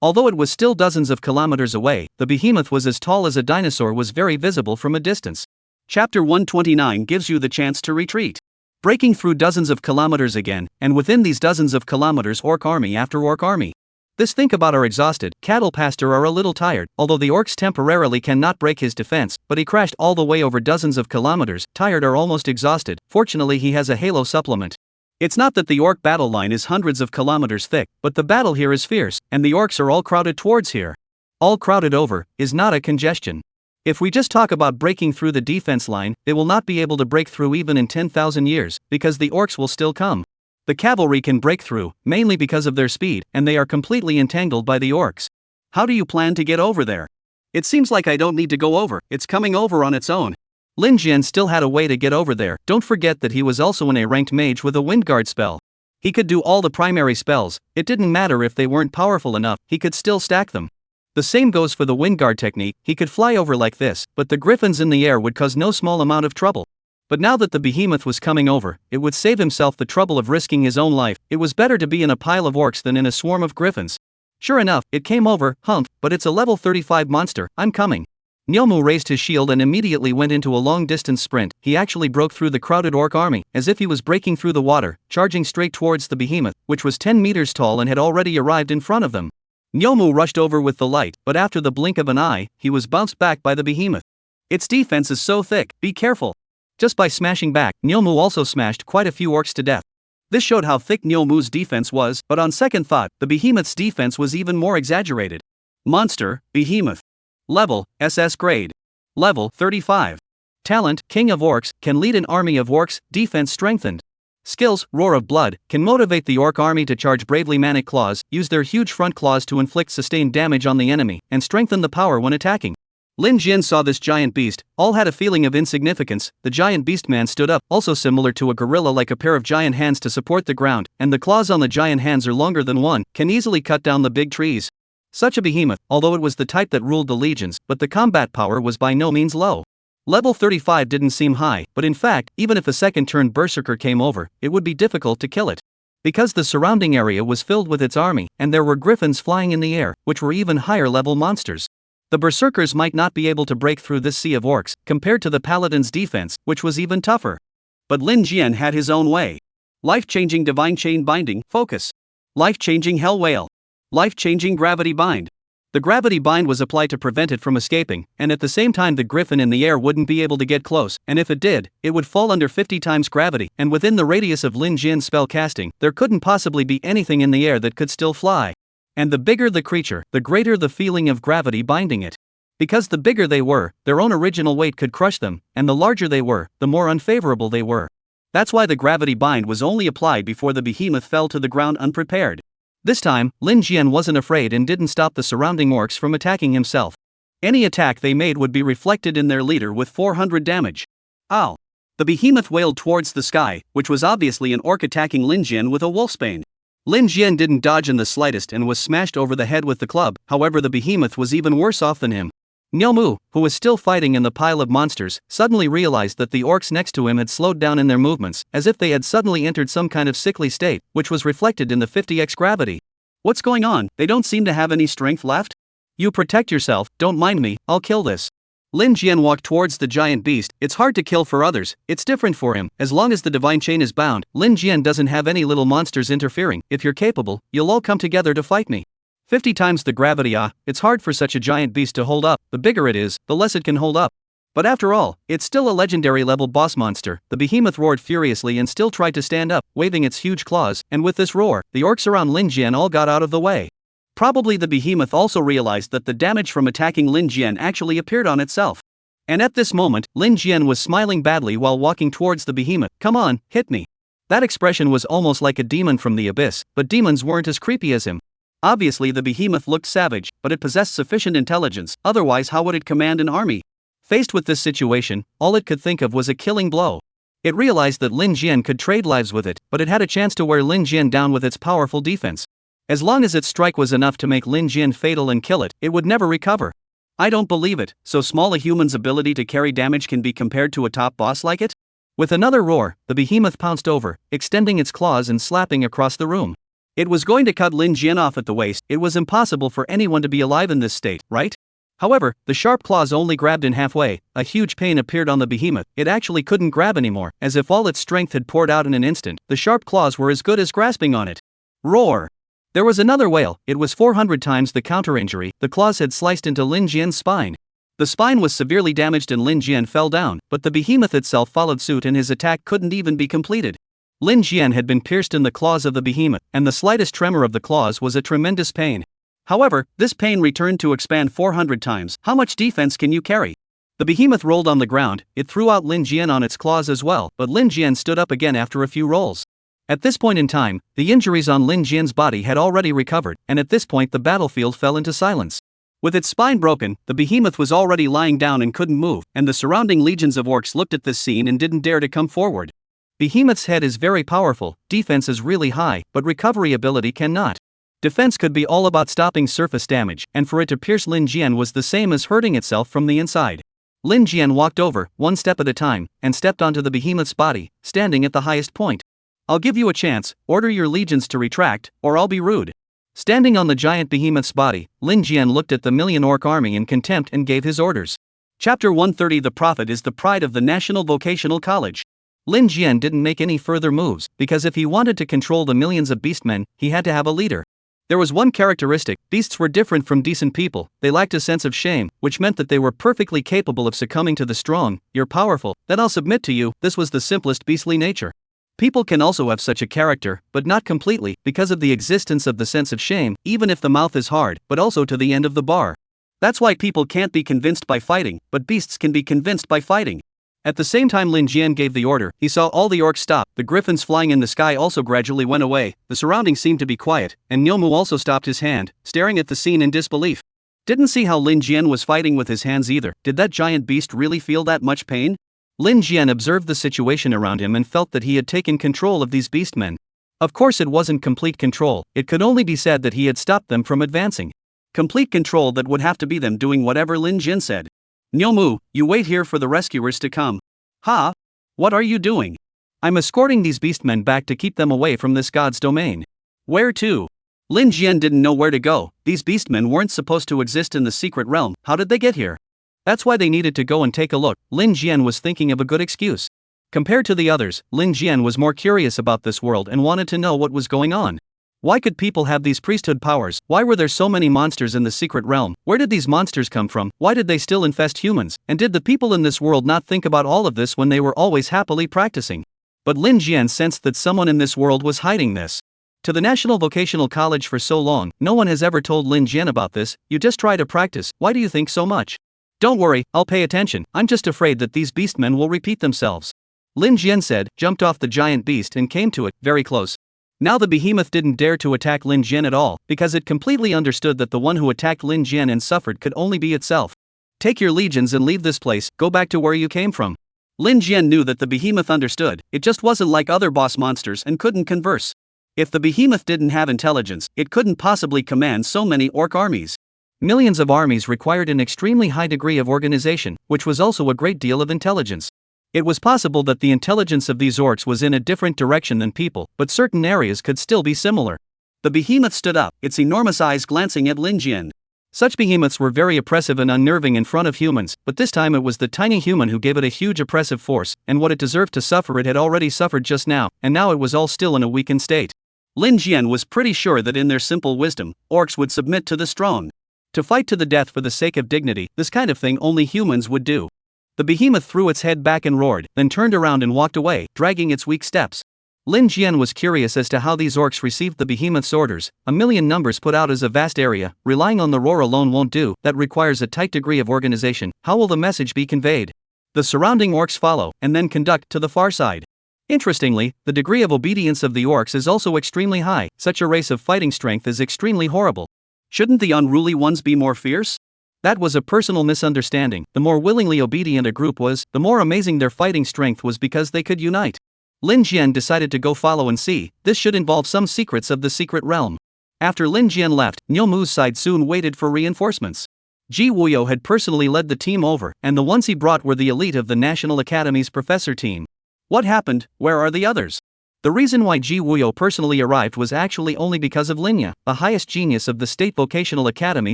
Although it was still dozens of kilometers away, the behemoth was as tall as a dinosaur, was very visible from a distance. Chapter 129 gives you the chance to retreat. Breaking through dozens of kilometers again, and within these dozens of kilometers orc army after orc army. This think about are exhausted, cattle pastor are a little tired, although the orcs temporarily cannot break his defense, but he crashed all the way over dozens of kilometers, tired or almost exhausted. Fortunately he has a halo supplement. It's not that the orc battle line is hundreds of kilometers thick, but the battle here is fierce, and the orcs are all crowded towards here. All crowded over, is not a congestion. If we just talk about breaking through the defense line, they will not be able to break through even in 10,000 years, because the orcs will still come. The cavalry can break through, mainly because of their speed, and they are completely entangled by the orcs. How do you plan to get over there? It seems like I don't need to go over, it's coming over on its own. Lin Jian still had a way to get over there. Don't forget that he was also an A-ranked mage with a windguard spell. He could do all the primary spells, it didn't matter if they weren't powerful enough, he could still stack them. The same goes for the windguard technique, he could fly over like this, but the griffins in the air would cause no small amount of trouble. But now that the behemoth was coming over, it would save himself the trouble of risking his own life. It was better to be in a pile of orcs than in a swarm of griffins. Sure enough, it came over, humph, but it's a level 35 monster, I'm coming. Niumu raised his shield and immediately went into a long-distance sprint. He actually broke through the crowded orc army, as if he was breaking through the water, charging straight towards the behemoth, which was 10 meters tall and had already arrived in front of them. Niumu rushed over with the light, but after the blink of an eye, he was bounced back by the behemoth. Its defense is so thick, be careful. Just by smashing back, Niumu also smashed quite a few orcs to death. This showed how thick Niumu's defense was, but on second thought, the behemoth's defense was even more exaggerated. Monster, Behemoth. Level, SS grade. Level 35. Talent, King of Orcs, can lead an army of orcs, defense strengthened. Skills, Roar of Blood, can motivate the orc army to charge bravely. Manic Claws, use their huge front claws to inflict sustained damage on the enemy, and strengthen the power when attacking. Lin Jian saw this giant beast, all had a feeling of insignificance. The giant beastman stood up, also similar to a gorilla, like a pair of giant hands to support the ground, and the claws on the giant hands are longer than one, can easily cut down the big trees. Such a behemoth, although it was the type that ruled the legions, but the combat power was by no means low. Level 35 didn't seem high, but in fact, even if a second-turn berserker came over, it would be difficult to kill it. Because the surrounding area was filled with its army, and there were griffins flying in the air, which were even higher-level monsters. The berserkers might not be able to break through this sea of orcs, compared to the paladin's defense, which was even tougher. But Lin Jian had his own way. Life-changing divine chain binding, focus. Life-changing hell whale. Life-changing gravity bind. The gravity bind was applied to prevent it from escaping, and at the same time the griffin in the air wouldn't be able to get close, and if it did, it would fall under 50 times gravity, and within the radius of Lin Jian's spell casting, there couldn't possibly be anything in the air that could still fly. And the bigger the creature, the greater the feeling of gravity binding it. Because the bigger they were, their own original weight could crush them, and the larger they were, the more unfavorable they were. That's why the gravity bind was only applied before the behemoth fell to the ground unprepared. This time, Lin Jian wasn't afraid and didn't stop the surrounding orcs from attacking himself. Any attack they made would be reflected in their leader with 400 damage. Ow! The behemoth wailed towards the sky, which was obviously an orc attacking Lin Jian with a wolfsbane. Lin Jian didn't dodge in the slightest and was smashed over the head with the club. However, the behemoth was even worse off than him. Niaomu, who was still fighting in the pile of monsters, suddenly realized that the orcs next to him had slowed down in their movements, as if they had suddenly entered some kind of sickly state, which was reflected in the 50x gravity. What's going on? They don't seem to have any strength left? You protect yourself, don't mind me, I'll kill this. Lin Jian walked towards the giant beast. It's hard to kill for others, it's different for him. As long as the divine chain is bound, Lin Jian doesn't have any little monsters interfering. If you're capable, you'll all come together to fight me. 50 times the gravity, it's hard for such a giant beast to hold up. The bigger it is, the less it can hold up. But after all, it's still a legendary level boss monster. The behemoth roared furiously and still tried to stand up, waving its huge claws, and with this roar, the orcs around Lin Jian all got out of the way. Probably the behemoth also realized that the damage from attacking Lin Jian actually appeared on itself. And at this moment, Lin Jian was smiling badly while walking towards the behemoth. Come on, hit me. That expression was almost like a demon from the abyss, but demons weren't as creepy as him. Obviously the behemoth looked savage, but it possessed sufficient intelligence, otherwise how would it command an army? Faced with this situation, all it could think of was a killing blow. It realized that Lin Jian could trade lives with it, but it had a chance to wear Lin Jian down with its powerful defense. As long as its strike was enough to make Lin Jian fatal and kill it, it would never recover. I don't believe it, so small a human's ability to carry damage can be compared to a top boss like it? With another roar, the behemoth pounced over, extending its claws and slapping across the room. It was going to cut Lin Jian off at the waist. It was impossible for anyone to be alive in this state, right? However, the sharp claws only grabbed in halfway. A huge pain appeared on the behemoth. It actually couldn't grab anymore, as if all its strength had poured out in an instant. The sharp claws were as good as grasping on it. Roar! There was another wail. It was 400 times the counter-injury. The claws had sliced into Lin Jian's spine. The spine was severely damaged and Lin Jian fell down, but the behemoth itself followed suit and his attack couldn't even be completed. Lin Jian had been pierced in the claws of the behemoth, and the slightest tremor of the claws was a tremendous pain. However, this pain returned to expand 400 times. How much defense can you carry? The behemoth rolled on the ground. It threw out Lin Jian on its claws as well, but Lin Jian stood up again after a few rolls. At this point in time, the injuries on Lin Jian's body had already recovered, and at this point the battlefield fell into silence. With its spine broken, the behemoth was already lying down and couldn't move, and the surrounding legions of orcs looked at this scene and didn't dare to come forward. Behemoth's head is very powerful, defense is really high, but recovery ability cannot. Defense could be all about stopping surface damage, and for it to pierce Lin Jian was the same as hurting itself from the inside. Lin Jian walked over, one step at a time, and stepped onto the behemoth's body, standing at the highest point. I'll give you a chance, order your legions to retract, or I'll be rude. Standing on the giant behemoth's body, Lin Jian looked at the million-orc army in contempt and gave his orders. Chapter 130. The Prophet is the pride of the National Vocational College. Lin Jian didn't make any further moves, because if he wanted to control the millions of beastmen, he had to have a leader. There was one characteristic: beasts were different from decent people. They lacked a sense of shame, which meant that they were perfectly capable of succumbing to the strong. You're powerful, then I'll submit to you. This was the simplest beastly nature. People can also have such a character, but not completely, because of the existence of the sense of shame, even if the mouth is hard, but also to the end of the bar. That's why people can't be convinced by fighting, but beasts can be convinced by fighting. At the same time Lin Jian gave the order, he saw all the orcs stop, the griffins flying in the sky also gradually went away, the surroundings seemed to be quiet, and Nyomu also stopped his hand, staring at the scene in disbelief. Didn't see how Lin Jian was fighting with his hands either. Did that giant beast really feel that much pain? Lin Jian observed the situation around him and felt that he had taken control of these beastmen. Of course it wasn't complete control, it could only be said that he had stopped them from advancing. Complete control that would have to be them doing whatever Lin Jian said. Nyomu, you wait here for the rescuers to come. Ha? What are you doing? I'm escorting these beastmen back to keep them away from this god's domain. Where to? Lin Jian didn't know where to go. These beastmen weren't supposed to exist in the secret realm. How did they get here? That's why they needed to go and take a look. Lin Jian was thinking of a good excuse. Compared to the others, Lin Jian was more curious about this world and wanted to know what was going on. Why could people have these priesthood powers? Why were there so many monsters in the secret realm? Where did these monsters come from? Why did they still infest humans? And did the people in this world not think about all of this when they were always happily practicing? But Lin Jian sensed that someone in this world was hiding this. To the National Vocational College for so long, no one has ever told Lin Jian about this. You just try to practice. Why do you think so much? Don't worry, I'll pay attention. I'm just afraid that these beastmen will repeat themselves. Lin Jian said, jumped off the giant beast and came to it, very close. Now the behemoth didn't dare to attack Lin Jian at all, because it completely understood that the one who attacked Lin Jian and suffered could only be itself. Take your legions and leave this place, go back to where you came from. Lin Jian knew that the behemoth understood, it just wasn't like other boss monsters and couldn't converse. If the behemoth didn't have intelligence, it couldn't possibly command so many orc armies. Millions of armies required an extremely high degree of organization, which was also a great deal of intelligence. It was possible that the intelligence of these orcs was in a different direction than people, but certain areas could still be similar. The behemoth stood up, its enormous eyes glancing at Lin Jian. Such behemoths were very oppressive and unnerving in front of humans, but this time it was the tiny human who gave it a huge oppressive force, and what it deserved to suffer it had already suffered just now, and now it was all still in a weakened state. Lin Jian was pretty sure that in their simple wisdom, orcs would submit to the strong. To fight to the death for the sake of dignity, this kind of thing only humans would do. The behemoth threw its head back and roared, then turned around and walked away, dragging its weak steps. Lin Jian was curious as to how these orcs received the behemoth's orders. A million numbers put out as a vast area, relying on the roar alone won't do, that requires a tight degree of organization. How will the message be conveyed? The surrounding orcs follow, and then conduct to the far side. Interestingly, the degree of obedience of the orcs is also extremely high. Such a race of fighting strength is extremely horrible. Shouldn't the unruly ones be more fierce? That was a personal misunderstanding. The more willingly obedient a group was, the more amazing their fighting strength was because they could unite. Lin Jian decided to go follow and see. This should involve some secrets of the secret realm. After Lin Jian left, Nyomu's side soon waited for reinforcements. Ji Wuyo had personally led the team over, and the ones he brought were the elite of the National Academy's professor team. What happened? Where are the others? The reason why Ji Wuyo personally arrived was actually only because of Linya, the highest genius of the State Vocational Academy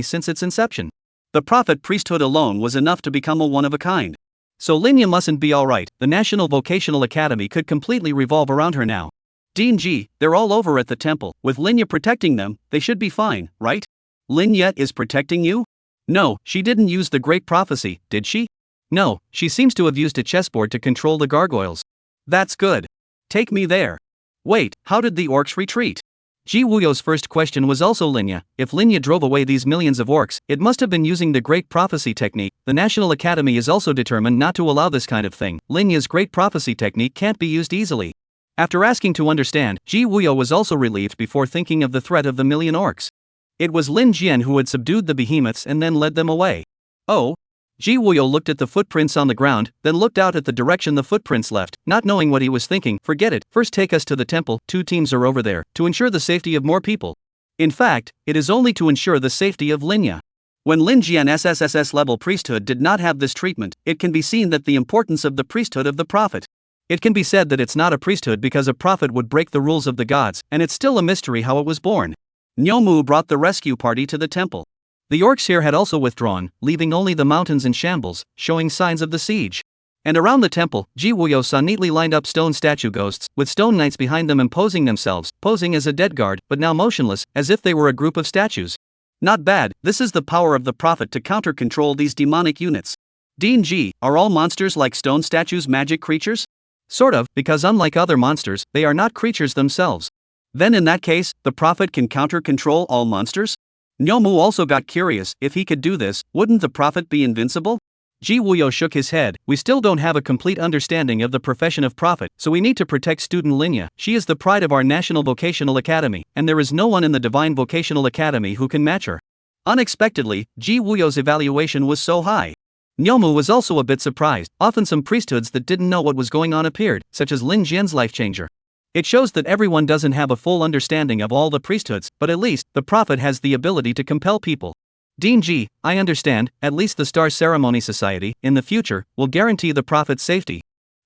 since its inception. The prophet priesthood alone was enough to become a one-of-a-kind. So Linya mustn't be alright, the National Vocational Academy could completely revolve around her now. Dean Ji, they're all over at the temple, with Linya protecting them, they should be fine, right? Linya is protecting you? No, she didn't use the Great Prophecy, did she? No, she seems to have used a chessboard to control the gargoyles. That's good. Take me there. Wait, how did the orcs retreat? Ji Wuyo's first question was also Linya. If Linya drove away these millions of orcs, it must have been using the Great Prophecy technique. The National Academy is also determined not to allow this kind of thing. Linya's Great Prophecy technique can't be used easily. After asking to understand, Ji Wuyo was also relieved before thinking of the threat of the million orcs. It was Lin Jian who had subdued the behemoths and then led them away. Oh? Ji Wuyo looked at the footprints on the ground, then looked out at the direction the footprints left, not knowing what he was thinking. Forget it, first take us to the temple, 2 teams are over there, to ensure the safety of more people. In fact, it is only to ensure the safety of Linya. When Lin Jian SSSS level priesthood did not have this treatment, it can be seen that the importance of the priesthood of the prophet. It can be said that it's not a priesthood because a prophet would break the rules of the gods, and it's still a mystery how it was born. Nyomu brought the rescue party to the temple. The orcs here had also withdrawn, leaving only the mountains in shambles, showing signs of the siege. And around the temple, Ji Wuyo saw neatly lined up stone statue ghosts, with stone knights behind them imposing themselves, posing as a dead guard, but now motionless, as if they were a group of statues. Not bad, this is the power of the prophet to counter-control these demonic units. Dean Ji, are all monsters like stone statues magic creatures? Sort of, because unlike other monsters, they are not creatures themselves. Then in that case, the prophet can counter-control all monsters? Nyomu also got curious. If he could do this, wouldn't the prophet be invincible? Ji Wuyo shook his head. We still don't have a complete understanding of the profession of prophet, so we need to protect student Linya. She is the pride of our National Vocational Academy, and there is no one in the Divine Vocational Academy who can match her. Unexpectedly, Ji Wuyo's evaluation was so high. Nyomu was also a bit surprised. Often some priesthoods that didn't know what was going on appeared, such as Lin Jian's life changer. It shows that everyone doesn't have a full understanding of all the priesthoods, but at least, the prophet has the ability to compel people. Dean Ji, I understand, at least the Star Ceremony Society, in the future, will guarantee the prophet's safety.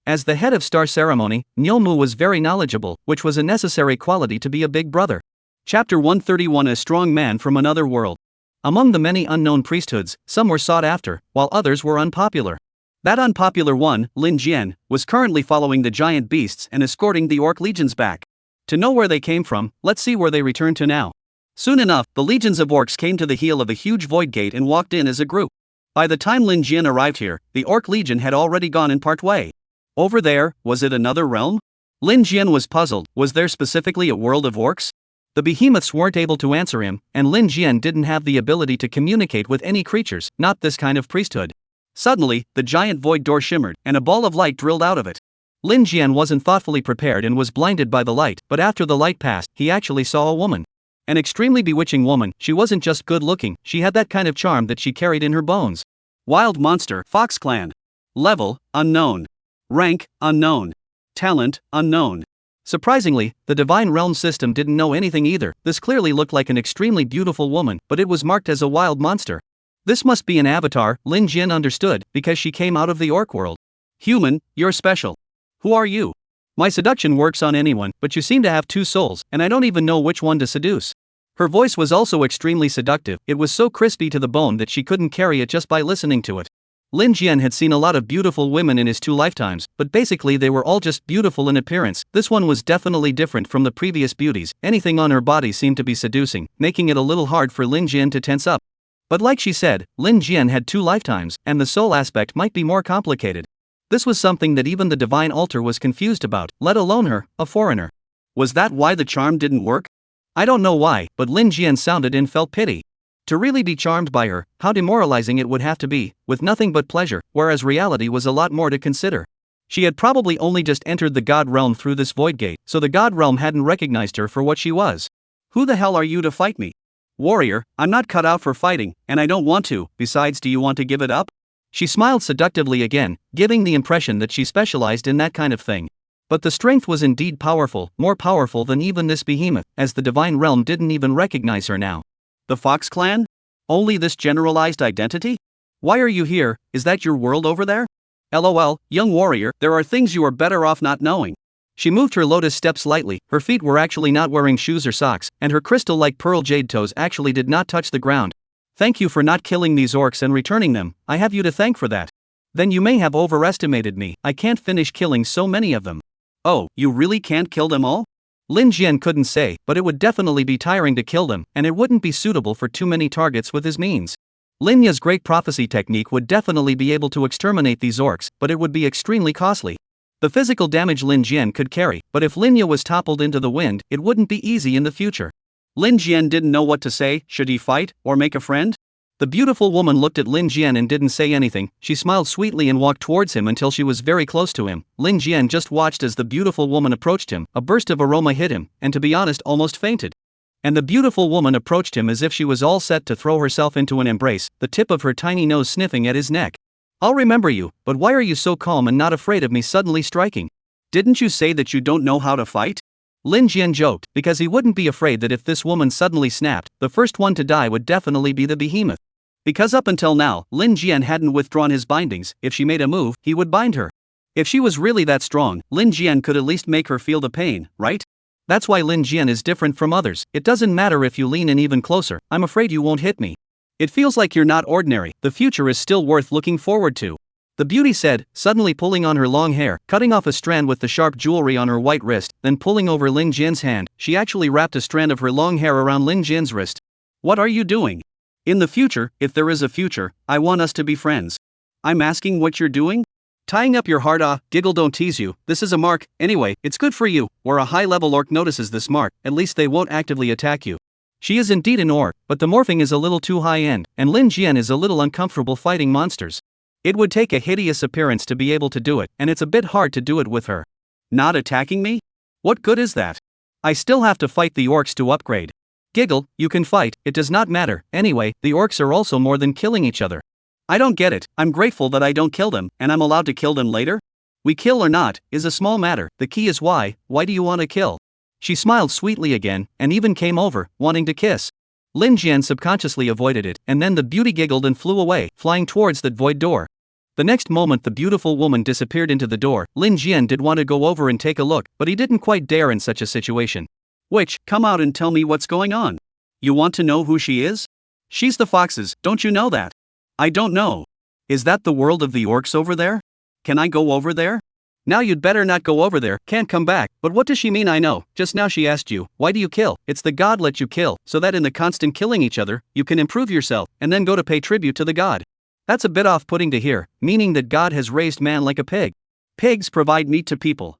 As the head of Star Ceremony, Nyomu was very knowledgeable, which was a necessary quality to be a big brother. Chapter 131: A strong man from another world. Among the many unknown priesthoods, some were sought after, while others were unpopular. That unpopular one, Lin Jian, was currently following the giant beasts and escorting the orc legions back. To know where they came from, let's see where they return to now. Soon enough, the legions of orcs came to the heel of a huge void gate and walked in as a group. By the time Lin Jian arrived here, the orc legion had already gone in part way. Over there, was it another realm? Lin Jian was puzzled. Was there specifically a world of orcs? The behemoths weren't able to answer him, and Lin Jian didn't have the ability to communicate with any creatures, not this kind of priesthood. Suddenly, the giant void door shimmered, and a ball of light drilled out of it. Lin Jian wasn't thoughtfully prepared and was blinded by the light, but after the light passed, he actually saw a woman. An extremely bewitching woman. She wasn't just good looking, she had that kind of charm that she carried in her bones. Wild monster, Fox Clan. Level, unknown. Rank, unknown. Talent, unknown. Surprisingly, the Divine Realm system didn't know anything either. This clearly looked like an extremely beautiful woman, but it was marked as a wild monster. This must be an avatar, Lin Jian understood, because she came out of the orc world. Human, you're special. Who are you? My seduction works on anyone, but you seem to have two souls, and I don't even know which one to seduce. Her voice was also extremely seductive. It was so crispy to the bone that she couldn't carry it just by listening to it. Lin Jian had seen a lot of beautiful women in his 2 lifetimes, but basically they were all just beautiful in appearance. This one was definitely different from the previous beauties. Anything on her body seemed to be seducing, making it a little hard for Lin Jian to tense up. But like she said, Lin Jian had 2 lifetimes, and the soul aspect might be more complicated. This was something that even the Divine Altar was confused about, let alone her, a foreigner. Was that why the charm didn't work? I don't know why, but Lin Jian sounded and felt pity. To really be charmed by her, how demoralizing it would have to be, with nothing but pleasure, whereas reality was a lot more to consider. She had probably only just entered the God Realm through this void gate, so the God Realm hadn't recognized her for what she was. Who the hell are you to fight me? Warrior, I'm not cut out for fighting, and I don't want to. Besides, do you want to give it up? She smiled seductively again, giving the impression that she specialized in that kind of thing. But the strength was indeed powerful, more powerful than even this behemoth, as the Divine Realm didn't even recognize her now. The Fox Clan? Only this generalized identity? Why are you here? Is that your world over there? LOL, young warrior, there are things you are better off not knowing. She moved her lotus step slightly. Her feet were actually not wearing shoes or socks, and her crystal-like pearl jade toes actually did not touch the ground. Thank you for not killing these orcs and returning them. I have you to thank for that. Then you may have overestimated me. I can't finish killing so many of them. Oh, you really can't kill them all? Lin Jian couldn't say, but it would definitely be tiring to kill them, and it wouldn't be suitable for too many targets with his means. Linya's great prophecy technique would definitely be able to exterminate these orcs, but it would be extremely costly. The physical damage Lin Jian could carry, but if Linya was toppled into the wind, it wouldn't be easy in the future. Lin Jian didn't know what to say. Should he fight, or make a friend? The beautiful woman looked at Lin Jian and didn't say anything. She smiled sweetly and walked towards him until she was very close to him. Lin Jian just watched as the beautiful woman approached him. A burst of aroma hit him, and to be honest, almost fainted. And the beautiful woman approached him as if she was all set to throw herself into an embrace, the tip of her tiny nose sniffing at his neck. I'll remember you, but why are you so calm and not afraid of me suddenly striking? Didn't you say that you don't know how to fight? Lin Jian joked, because he wouldn't be afraid that if this woman suddenly snapped, the first one to die would definitely be the behemoth. Because up until now, Lin Jian hadn't withdrawn his bindings. If she made a move, he would bind her. If she was really that strong, Lin Jian could at least make her feel the pain, right? That's why Lin Jian is different from others. It doesn't matter if you lean in even closer, I'm afraid you won't hit me. It feels like you're not ordinary. The future is still worth looking forward to. The beauty said, suddenly pulling on her long hair, cutting off a strand with the sharp jewelry on her white wrist, then pulling over Lin Jian's hand. She actually wrapped a strand of her long hair around Lin Jian's wrist. What are you doing? In the future, if there is a future, I want us to be friends. I'm asking what you're doing? Tying up your heart, giggle, don't tease you, this is a mark, anyway, it's good for you, where a high-level orc notices this mark, at least they won't actively attack you. She is indeed an orc, but the morphing is a little too high-end, and Lin Jian is a little uncomfortable fighting monsters. It would take a hideous appearance to be able to do it, and it's a bit hard to do it with her. Not attacking me? What good is that? I still have to fight the orcs to upgrade. Giggle, you can fight, it does not matter, anyway, the orcs are also more than killing each other. I don't get it, I'm grateful that I don't kill them, and I'm allowed to kill them later? We kill or not, is a small matter, the key is why do you want to kill? She smiled sweetly again, and even came over, wanting to kiss. Lin Jian subconsciously avoided it, and then the beauty giggled and flew away, flying towards that void door. The next moment the beautiful woman disappeared into the door. Lin Jian did want to go over and take a look, but he didn't quite dare in such a situation. Witch, come out and tell me what's going on. You want to know who she is? She's the foxes, don't you know that? I don't know. Is that the world of the orcs over there? Can I go over there? Now you'd better not go over there, can't come back. But what does she mean? I know, just now she asked you, why do you kill? It's the god let you kill, so that in the constant killing each other, you can improve yourself, and then go to pay tribute to the god. That's a bit off-putting to hear, meaning that God has raised man like a pig. Pigs provide meat to people,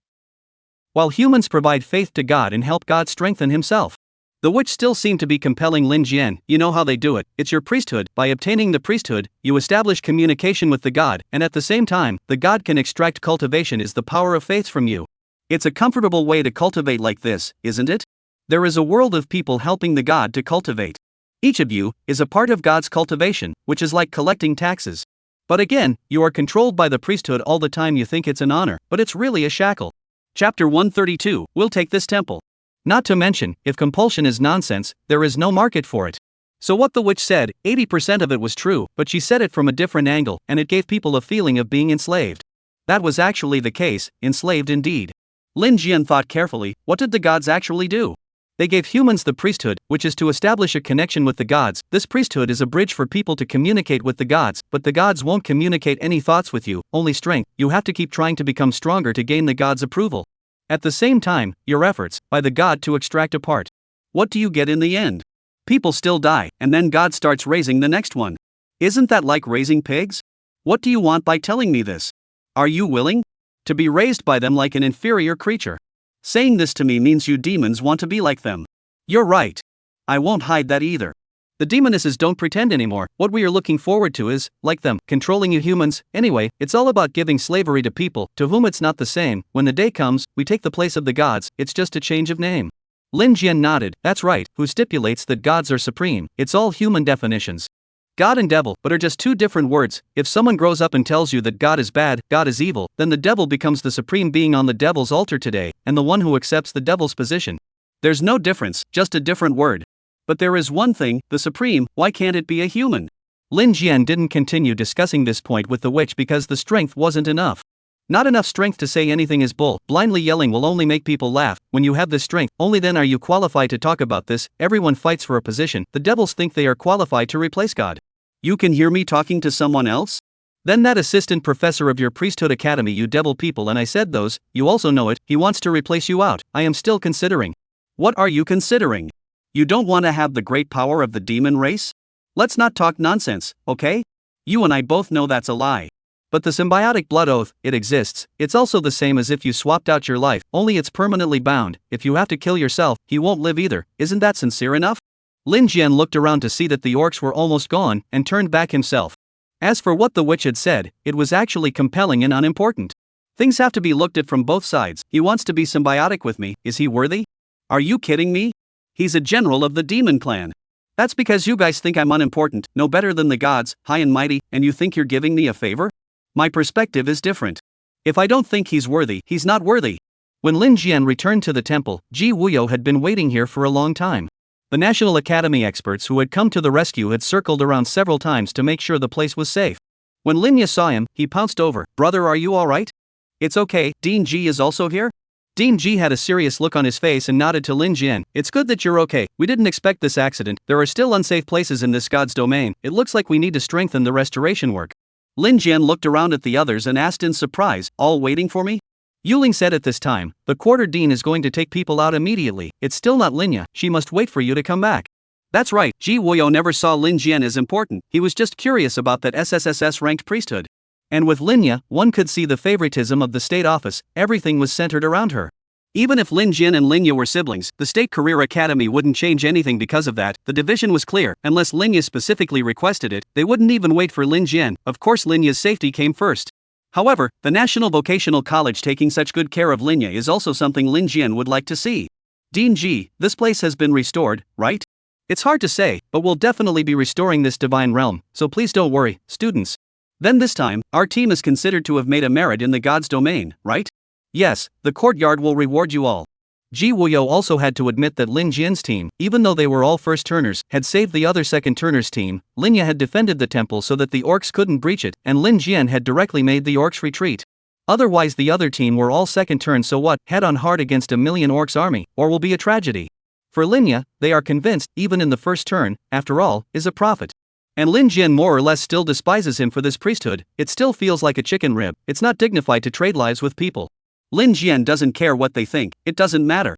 while humans provide faith to God and help God strengthen himself. The witch still seemed to be compelling Lin Jian. You know how they do it, it's your priesthood. By obtaining the priesthood, you establish communication with the god, and at the same time, the god can extract cultivation is the power of faith from you. It's a comfortable way to cultivate like this, isn't it? There is a world of people helping the god to cultivate. Each of you is a part of God's cultivation, which is like collecting taxes. But again, you are controlled by the priesthood all the time. You think it's an honor, but it's really a shackle. Chapter 132, we'll take this temple. Not to mention, if compulsion is nonsense, there is no market for it. So what the witch said, 80% of it was true, but she said it from a different angle, and it gave people a feeling of being enslaved. That was actually the case, enslaved indeed. Lin Jian thought carefully, what did the gods actually do? They gave humans the priesthood, which is to establish a connection with the gods. This priesthood is a bridge for people to communicate with the gods, but the gods won't communicate any thoughts with you, only strength. You have to keep trying to become stronger to gain the gods' approval. At the same time, your efforts, by the god to extract a part. What do you get in the end? People still die, and then God starts raising the next one. Isn't that like raising pigs? What do you want by telling me this? Are you willing to be raised by them like an inferior creature? Saying this to me means you demons want to be like them. You're right. I won't hide that either. The demonesses don't pretend anymore. What we are looking forward to is, like them, controlling you humans. Anyway, it's all about giving slavery to people, to whom it's not the same. When the day comes, we take the place of the gods, it's just a change of name. Lin Jian nodded, that's right, who stipulates that gods are supreme. It's all human definitions. God and devil, but are just two different words. If someone grows up and tells you that God is bad, God is evil, then the devil becomes the supreme being on the devil's altar today, and the one who accepts the devil's position. There's no difference, just a different word. But there is one thing, the supreme, why can't it be a human? Lin Jian didn't continue discussing this point with the witch because the strength wasn't enough. Not enough strength to say anything is bull. Blindly yelling will only make people laugh. When you have this strength, only then are you qualified to talk about this. Everyone fights for a position. The devils think they are qualified to replace God. You can hear me talking to someone else? Then that assistant professor of your priesthood academy, you devil people, and I said those, you also know it, he wants to replace you out. I am still considering. What are you considering? You don't want to have the great power of the demon race? Let's not talk nonsense, okay? You and I both know that's a lie. But the symbiotic blood oath, it exists. It's also the same as if you swapped out your life, only it's permanently bound. If you have to kill yourself, he won't live either. Isn't that sincere enough? Lin Jian looked around to see that the orcs were almost gone, and turned back himself. As for what the witch had said, it was actually compelling and unimportant. Things have to be looked at from both sides. He wants to be symbiotic with me, is he worthy? Are you kidding me? He's a general of the demon clan. That's because you guys think I'm unimportant, no better than the gods, high and mighty, and you think you're giving me a favor? My perspective is different. If I don't think he's worthy, he's not worthy. When Lin Jian returned to the temple, Ji Wuyo had been waiting here for a long time. The National Academy experts who had come to the rescue had circled around several times to make sure the place was safe. When Lin Ye saw him, he pounced over. Brother, are you alright? It's okay, Dean Ji is also here? Dean Ji had a serious look on his face and nodded to Lin Jian. It's good that you're okay. We didn't expect this accident. There are still unsafe places in this god's domain. It looks like we need to strengthen the restoration work. Lin Jian looked around at the others and asked in surprise, all waiting for me? Yuling said at this time, the quarter dean is going to take people out immediately. It's still not Linya, she must wait for you to come back. That's right, Ji Wuyo never saw Lin Jian as important, he was just curious about that SSSS ranked priesthood. And with Linya, one could see the favoritism of the state office, everything was centered around her. Even if Lin Jian and Linya were siblings, the State Career Academy wouldn't change anything because of that. The division was clear, unless Linya specifically requested it, they wouldn't even wait for Lin Jian. Of course Linya's safety came first. However, the National Vocational College taking such good care of Linya is also something Lin Jian would like to see. Dean Ji, this place has been restored, right? It's hard to say, but we'll definitely be restoring this divine realm, so please don't worry, students. Then this time, our team is considered to have made a merit in the god's domain, right? Yes, the courtyard will reward you all. Ji Wuyo also had to admit that Lin Jian's team, even though they were all first turners, had saved the other second turners team. Linya had defended the temple so that the orcs couldn't breach it, and Lin Jian had directly made the orcs retreat. Otherwise the other team were all second turn, so what, head on hard against a million orcs army, or will be a tragedy. For Linya, they are convinced, even in the first turn, after all, is a prophet. And Lin Jian more or less still despises him for this priesthood. It still feels like a chicken rib. It's not dignified to trade lives with people. Lin Jian doesn't care what they think, it doesn't matter.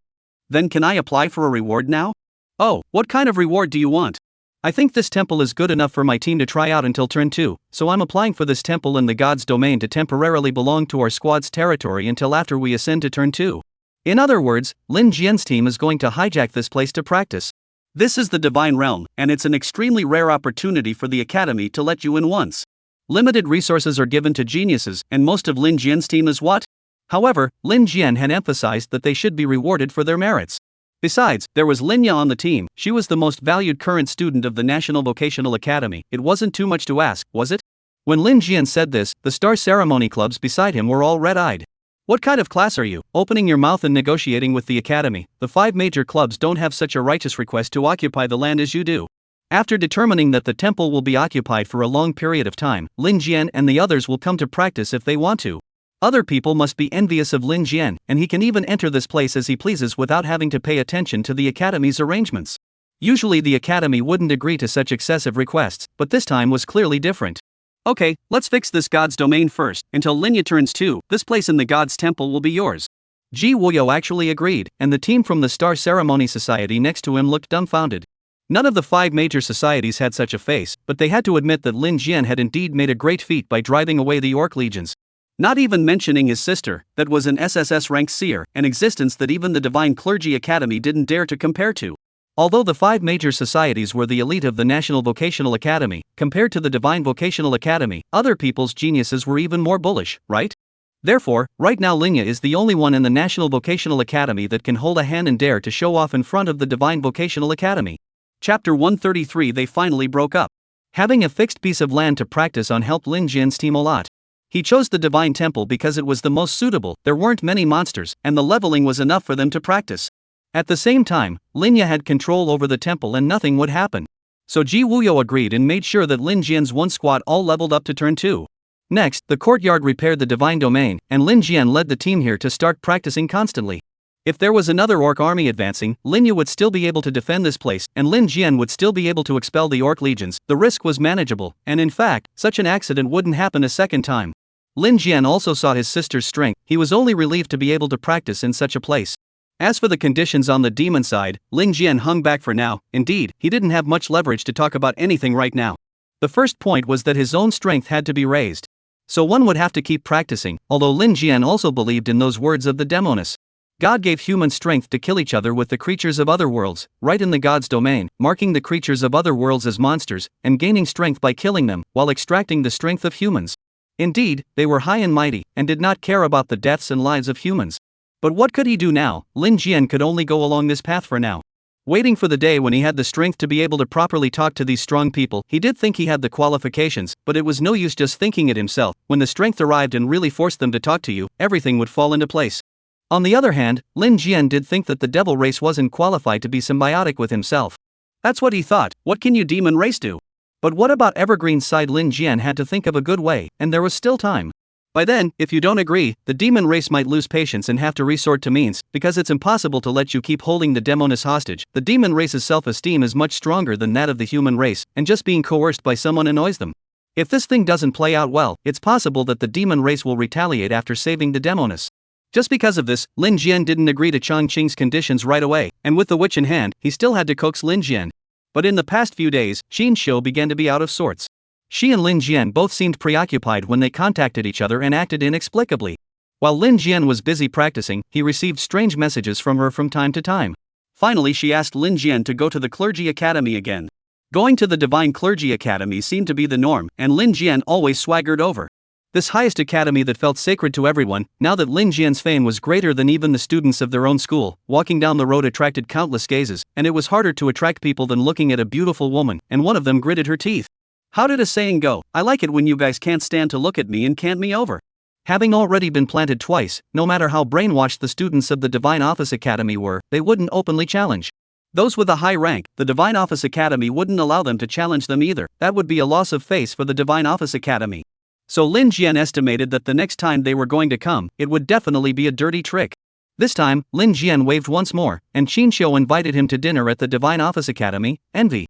Then can I apply for a reward now? Oh, what kind of reward do you want? I think this temple is good enough for my team to try out until turn 2, so I'm applying for this temple in the god's domain to temporarily belong to our squad's territory until after we ascend to turn 2. In other words, Lin Jian's team is going to hijack this place to practice. This is the divine realm, and it's an extremely rare opportunity for the academy to let you in once. Limited resources are given to geniuses, and most of Lin Jian's team is what? However, Lin Jian had emphasized that they should be rewarded for their merits. Besides, there was Linya on the team. She was the most valued current student of the National Vocational Academy. It wasn't too much to ask, was it? When Lin Jian said this, the star ceremony clubs beside him were all red-eyed. What kind of class are you, opening your mouth and negotiating with the academy? The 5 major clubs don't have such a righteous request to occupy the land as you do. After determining that the temple will be occupied for a long period of time, Lin Jian and the others will come to practice if they want to. Other people must be envious of Lin Jian, and he can even enter this place as he pleases without having to pay attention to the academy's arrangements. Usually the academy wouldn't agree to such excessive requests, but this time was clearly different. Okay, let's fix this god's domain first. Until Linya turns 2, this place in the god's temple will be yours. Ji Wuyo actually agreed, and the team from the Star Ceremony Society next to him looked dumbfounded. None of the 5 major societies had such a face, but they had to admit that Lin Jian had indeed made a great feat by driving away the orc legions. Not even mentioning his sister, that was an SSS-ranked seer, an existence that even the Divine Clergy Academy didn't dare to compare to. Although the 5 major societies were the elite of the National Vocational Academy, compared to the Divine Vocational Academy, other people's geniuses were even more bullish, right? Therefore, right now Linya is the only one in the National Vocational Academy that can hold a hand and dare to show off in front of the Divine Vocational Academy. Chapter 133. They finally broke up. Having a fixed piece of land to practice on helped Lin Jian's team a lot. He chose the Divine Temple because it was the most suitable, there weren't many monsters, and the leveling was enough for them to practice. At the same time, Linya had control over the temple and nothing would happen. So Ji Wuyo agreed and made sure that Lin Jian's 1 squad all leveled up to turn 2. Next, the courtyard repaired the divine domain, and Lin Jian led the team here to start practicing constantly. If there was another orc army advancing, Linya would still be able to defend this place, and Lin Jian would still be able to expel the orc legions. The risk was manageable, and in fact, such an accident wouldn't happen a second time. Lin Jian also saw his sister's strength. He was only relieved to be able to practice in such a place. As for the conditions on the demon side, Lin Jian hung back for now. Indeed, he didn't have much leverage to talk about anything right now. The first point was that his own strength had to be raised. So one would have to keep practicing, although Lin Jian also believed in those words of the demoness. God gave human strength to kill each other with the creatures of other worlds, right in the god's domain, marking the creatures of other worlds as monsters, and gaining strength by killing them, while extracting the strength of humans. Indeed, they were high and mighty, and did not care about the deaths and lives of humans. But what could he do now? Lin Jian could only go along this path for now. Waiting for the day when he had the strength to be able to properly talk to these strong people, he did think he had the qualifications, but it was no use just thinking it himself. When the strength arrived and really forced them to talk to you, everything would fall into place. On the other hand, Lin Jian did think that the devil race wasn't qualified to be symbiotic with himself. That's what he thought. What can you demon race do? But what about Evergreen's side? Lin Jian had to think of a good way, and there was still time. By then, if you don't agree, the demon race might lose patience and have to resort to means, because it's impossible to let you keep holding the demoness hostage. The demon race's self-esteem is much stronger than that of the human race, and just being coerced by someone annoys them. If this thing doesn't play out well, it's possible that the demon race will retaliate after saving the demoness. Just because of this, Lin Jian didn't agree to Chongqing's conditions right away, and with the witch in hand, he still had to coax Lin Jian. But in the past few days, Qin's show began to be out of sorts. She and Lin Jian both seemed preoccupied when they contacted each other and acted inexplicably. While Lin Jian was busy practicing, he received strange messages from her from time to time. Finally, she asked Lin Jian to go to the clergy academy again. Going to the divine clergy academy seemed to be the norm, and Lin Jian always swaggered over. This highest academy that felt sacred to everyone, now that Lin Jian's fame was greater than even the students of their own school, walking down the road attracted countless gazes, and it was harder to attract people than looking at a beautiful woman, and one of them gritted her teeth. How did a saying go? I like it when you guys can't stand to look at me and can't me over. Having already been planted twice, no matter how brainwashed the students of the Divine Office Academy were, they wouldn't openly challenge. Those with a high rank, the Divine Office Academy wouldn't allow them to challenge them either. That would be a loss of face for the Divine Office Academy. So Lin Jian estimated that the next time they were going to come, it would definitely be a dirty trick. This time, Lin Jian waved once more, and Qin Xiu invited him to dinner at the Divine Office Academy. Envy.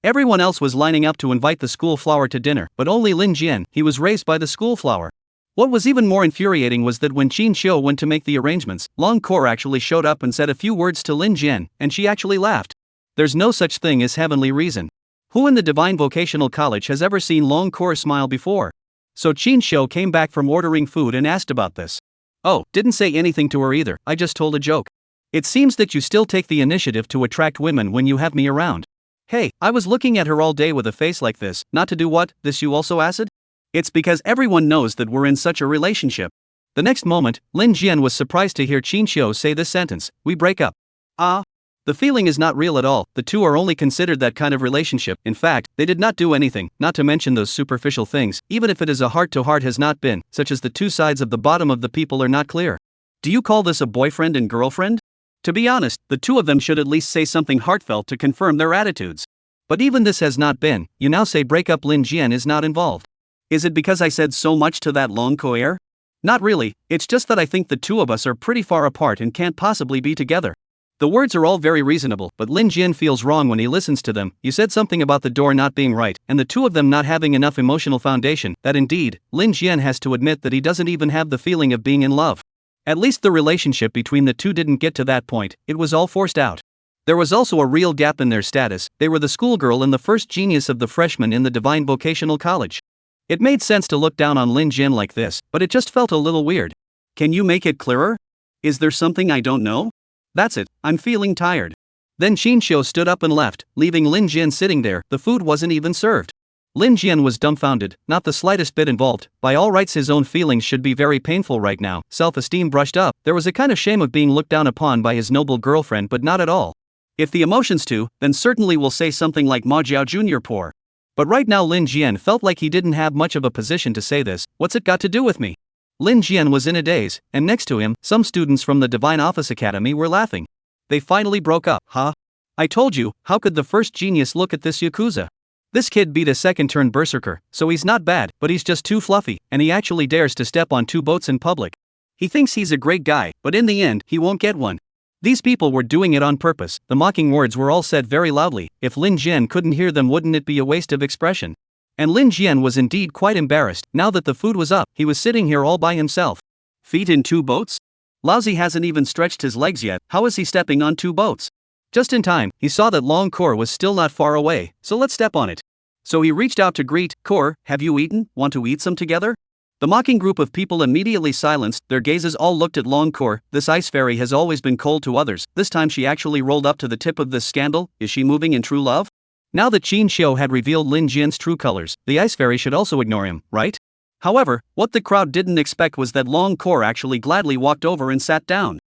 Everyone else was lining up to invite the school flower to dinner, but only Lin Jian. He was raised by the school flower. What was even more infuriating was that when Qin Xiu went to make the arrangements, Long Kor actually showed up and said a few words to Lin Jian, and she actually laughed. There's no such thing as heavenly reason. Who in the Divine Vocational College has ever seen Long Kor smile before? So Qin Xiu came back from ordering food and asked about this. Oh, didn't say anything to her either, I just told a joke. It seems that you still take the initiative to attract women when you have me around. Hey, I was looking at her all day with a face like this, not to do what, this you also acid? It's because everyone knows that we're in such a relationship. The next moment, Lin Jian was surprised to hear Qin Xiu say this sentence, we break up. The feeling is not real at all, the two are only considered that kind of relationship. In fact, they did not do anything, not to mention those superficial things, even if it is a heart-to-heart has not been, such as the two sides of the bottom of the people are not clear. Do you call this a boyfriend and girlfriend? To be honest, the two of them should at least say something heartfelt to confirm their attitudes. But even this has not been, you now say break up. Lin Jian is not involved. Is it because I said so much to that Long Koer? Not really, it's just that I think the two of us are pretty far apart and can't possibly be together. The words are all very reasonable, but Lin Jian feels wrong when he listens to them. You said something about the door not being right, and the two of them not having enough emotional foundation, that indeed, Lin Jian has to admit that he doesn't even have the feeling of being in love. At least the relationship between the two didn't get to that point, it was all forced out. There was also a real gap in their status, they were the schoolgirl and the first genius of the freshmen in the Divine Vocational College. It made sense to look down on Lin Jian like this, but it just felt a little weird. Can you make it clearer? Is there something I don't know? That's it, I'm feeling tired. Then Qin Xiu stood up and left, leaving Lin Jian sitting there. The food wasn't even served. Lin Jian was dumbfounded, not the slightest bit involved. By all rights his own feelings should be very painful right now, self-esteem brushed up, there was a kind of shame of being looked down upon by his noble girlfriend, but not at all. If the emotions too, then certainly we'll say something like Ma Jiao Jr. poor. But right now Lin Jian felt like he didn't have much of a position to say this. What's it got to do with me? Lin Jian was in a daze, and next to him, some students from the Divine Office Academy were laughing. They finally broke up. Huh? I told you, how could the first genius look at this Yakuza? This kid beat a second-turn berserker, so he's not bad, but he's just too fluffy, and he actually dares to step on two boats in public. He thinks he's a great guy, but in the end, he won't get one. These people were doing it on purpose. The mocking words were all said very loudly. If Lin Jian couldn't hear them, wouldn't it be a waste of expression? And Lin Jian was indeed quite embarrassed. Now that the food was up, he was sitting here all by himself. Feet in two boats? Lousy hasn't even stretched his legs yet, how is he stepping on two boats? Just in time, he saw that Long Kor was still not far away, so let's step on it. So he reached out to greet. Kor, have you eaten? Want to eat some together? The mocking group of people immediately silenced, their gazes all looked at Long Kor. This ice fairy has always been cold to others, this time she actually rolled up to the tip of this scandal. Is she moving in true love? Now that Qin Xiu had revealed Lin Jian's true colors, the ice fairy should also ignore him, right? However, what the crowd didn't expect was that Long Kor actually gladly walked over and sat down.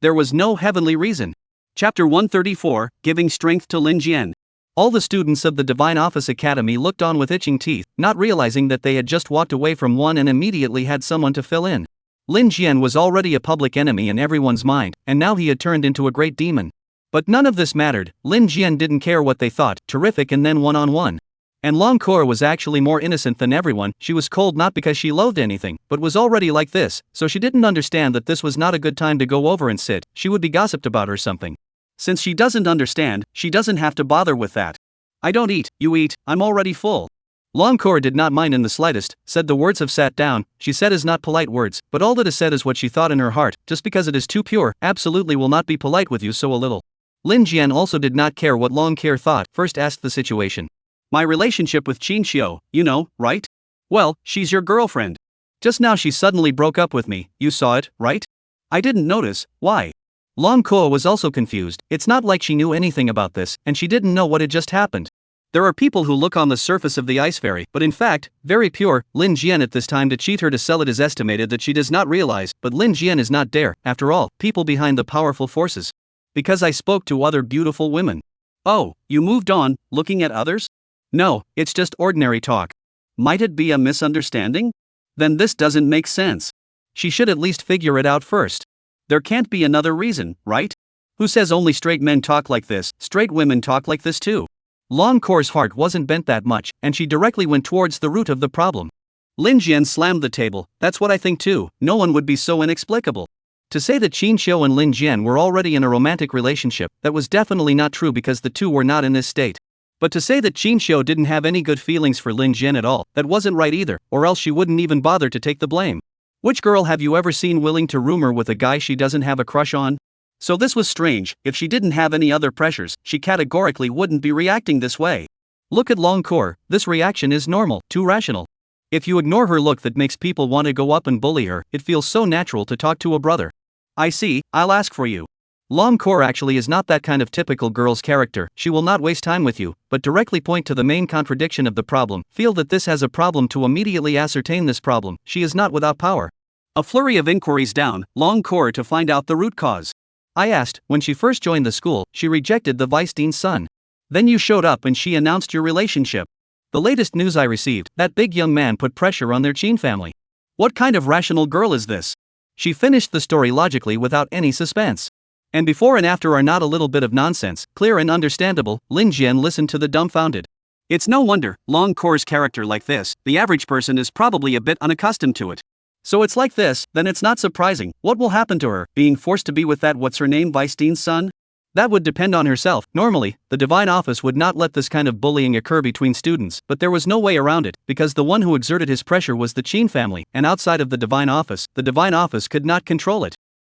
There was no heavenly reason. Chapter 134, Giving Strength to Lin Jian. All the students of the Divine Office Academy looked on with itching teeth, not realizing that they had just walked away from one and immediately had someone to fill in. Lin Jian was already a public enemy in everyone's mind, and now he had turned into a great demon. But none of this mattered. Lin Jian didn't care what they thought, terrific and then one-on-one. And Long Kor was actually more innocent than everyone. She was cold not because she loathed anything, but was already like this, so she didn't understand that this was not a good time to go over and sit, she would be gossiped about or something. Since she doesn't understand, she doesn't have to bother with that. I don't eat, you eat, I'm already full. Long Kor did not mind in the slightest, said the words have sat down, she said is not polite words, but all that is said is what she thought in her heart, just because it is too pure, absolutely will not be polite with you so a little. Lin Jian also did not care what Long Kor thought, first asked the situation. My relationship with Qin Xiu, you know, right? Well, she's your girlfriend. Just now she suddenly broke up with me, you saw it, right? I didn't notice, why? Long Ko was also confused. It's not like she knew anything about this, and she didn't know what had just happened. There are people who look on the surface of the ice fairy, but in fact, very pure. Lin Jian at this time to cheat her to sell it is estimated that she does not realize, but Lin Jian is not dare, after all, people behind the powerful forces. Because I spoke to other beautiful women. Oh, you moved on, looking at others? No, it's just ordinary talk. Might it be a misunderstanding? Then this doesn't make sense. She should at least figure it out first. There can't be another reason, right? Who says only straight men talk like this? Straight women talk like this too. Long Kor's heart wasn't bent that much, and she directly went towards the root of the problem. Lin Jian slammed the table. That's what I think too, no one would be so inexplicable. To say that Qin Xiu and Lin Jian were already in a romantic relationship, that was definitely not true because the two were not in this state. But to say that Qin Xiu didn't have any good feelings for Lin Jian at all, that wasn't right either, or else she wouldn't even bother to take the blame. Which girl have you ever seen willing to rumor with a guy she doesn't have a crush on? So this was strange. If she didn't have any other pressures, she categorically wouldn't be reacting this way. Look at Long Kor, this reaction is normal, too rational. If you ignore her look that makes people want to go up and bully her, it feels so natural to talk to a brother. I see, I'll ask for you. Long Kor actually is not that kind of typical girl's character. She will not waste time with you, but directly point to the main contradiction of the problem, feel that this has a problem to immediately ascertain this problem. She is not without power. A flurry of inquiries down, Long Kor to find out the root cause. I asked, when she first joined the school, she rejected the vice dean's son. Then you showed up and she announced your relationship. The latest news I received, that big young man put pressure on their Qin family. What kind of rational girl is this? She finished the story logically without any suspense. And before and after are not a little bit of nonsense, clear and understandable. Lin Jian listened to the dumbfounded. It's no wonder, Long Kor's character like this, the average person is probably a bit unaccustomed to it. So it's like this, then it's not surprising. What will happen to her, being forced to be with that what's her name vice dean's son? That would depend on herself. Normally, the divine office would not let this kind of bullying occur between students, but there was no way around it, because the one who exerted his pressure was the Qin family, and outside of the divine office could not control it.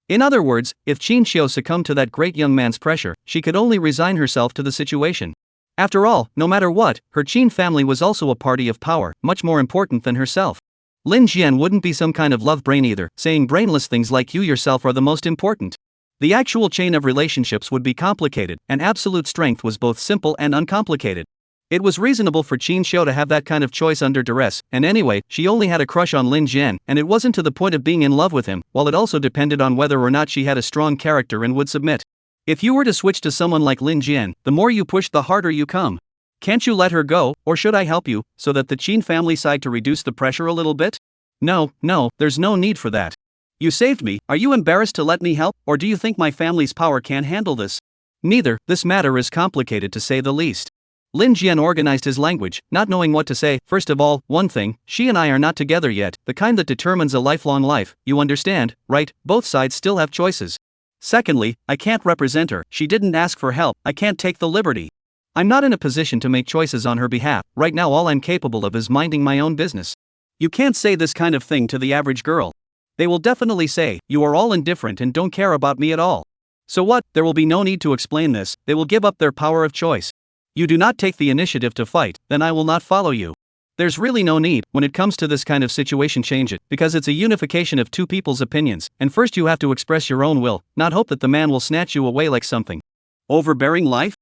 In other words, if Qin Xiu succumbed to that great young man's pressure, she could only resign herself to the situation. After all, no matter what, her Qin family was also a party of power, much more important than herself. Lin Jian wouldn't be some kind of love brain either, saying brainless things like you yourself are the most important. The actual chain of relationships would be complicated, and absolute strength was both simple and uncomplicated. It was reasonable for Qin Xiu to have that kind of choice under duress, and anyway, she only had a crush on Lin Jian, and it wasn't to the point of being in love with him, while it also depended on whether or not she had a strong character and would submit. If you were to switch to someone like Lin Jian, the more you push the harder you come. Can't you let her go, or should I help you, so that the Qin family side to reduce the pressure a little bit? No, there's no need for that. You saved me, are you embarrassed to let me help, or do you think my family's power can't handle this? Neither, this matter is complicated to say the least. Lin Jian organized his language, not knowing what to say. First of all, one thing, she and I are not together yet, the kind that determines a lifelong life, you understand, right? Both sides still have choices. Secondly, I can't represent her, she didn't ask for help, I can't take the liberty. I'm not in a position to make choices on her behalf. Right now all I'm capable of is minding my own business. You can't say this kind of thing to the average girl. They will definitely say, you are all indifferent and don't care about me at all. So what, there will be no need to explain this, they will give up their power of choice. You do not take the initiative to fight, then I will not follow you. There's really no need, when it comes to this kind of situation, change it, because it's a unification of two people's opinions, and first you have to express your own will, not hope that the man will snatch you away like something. Overbearing life?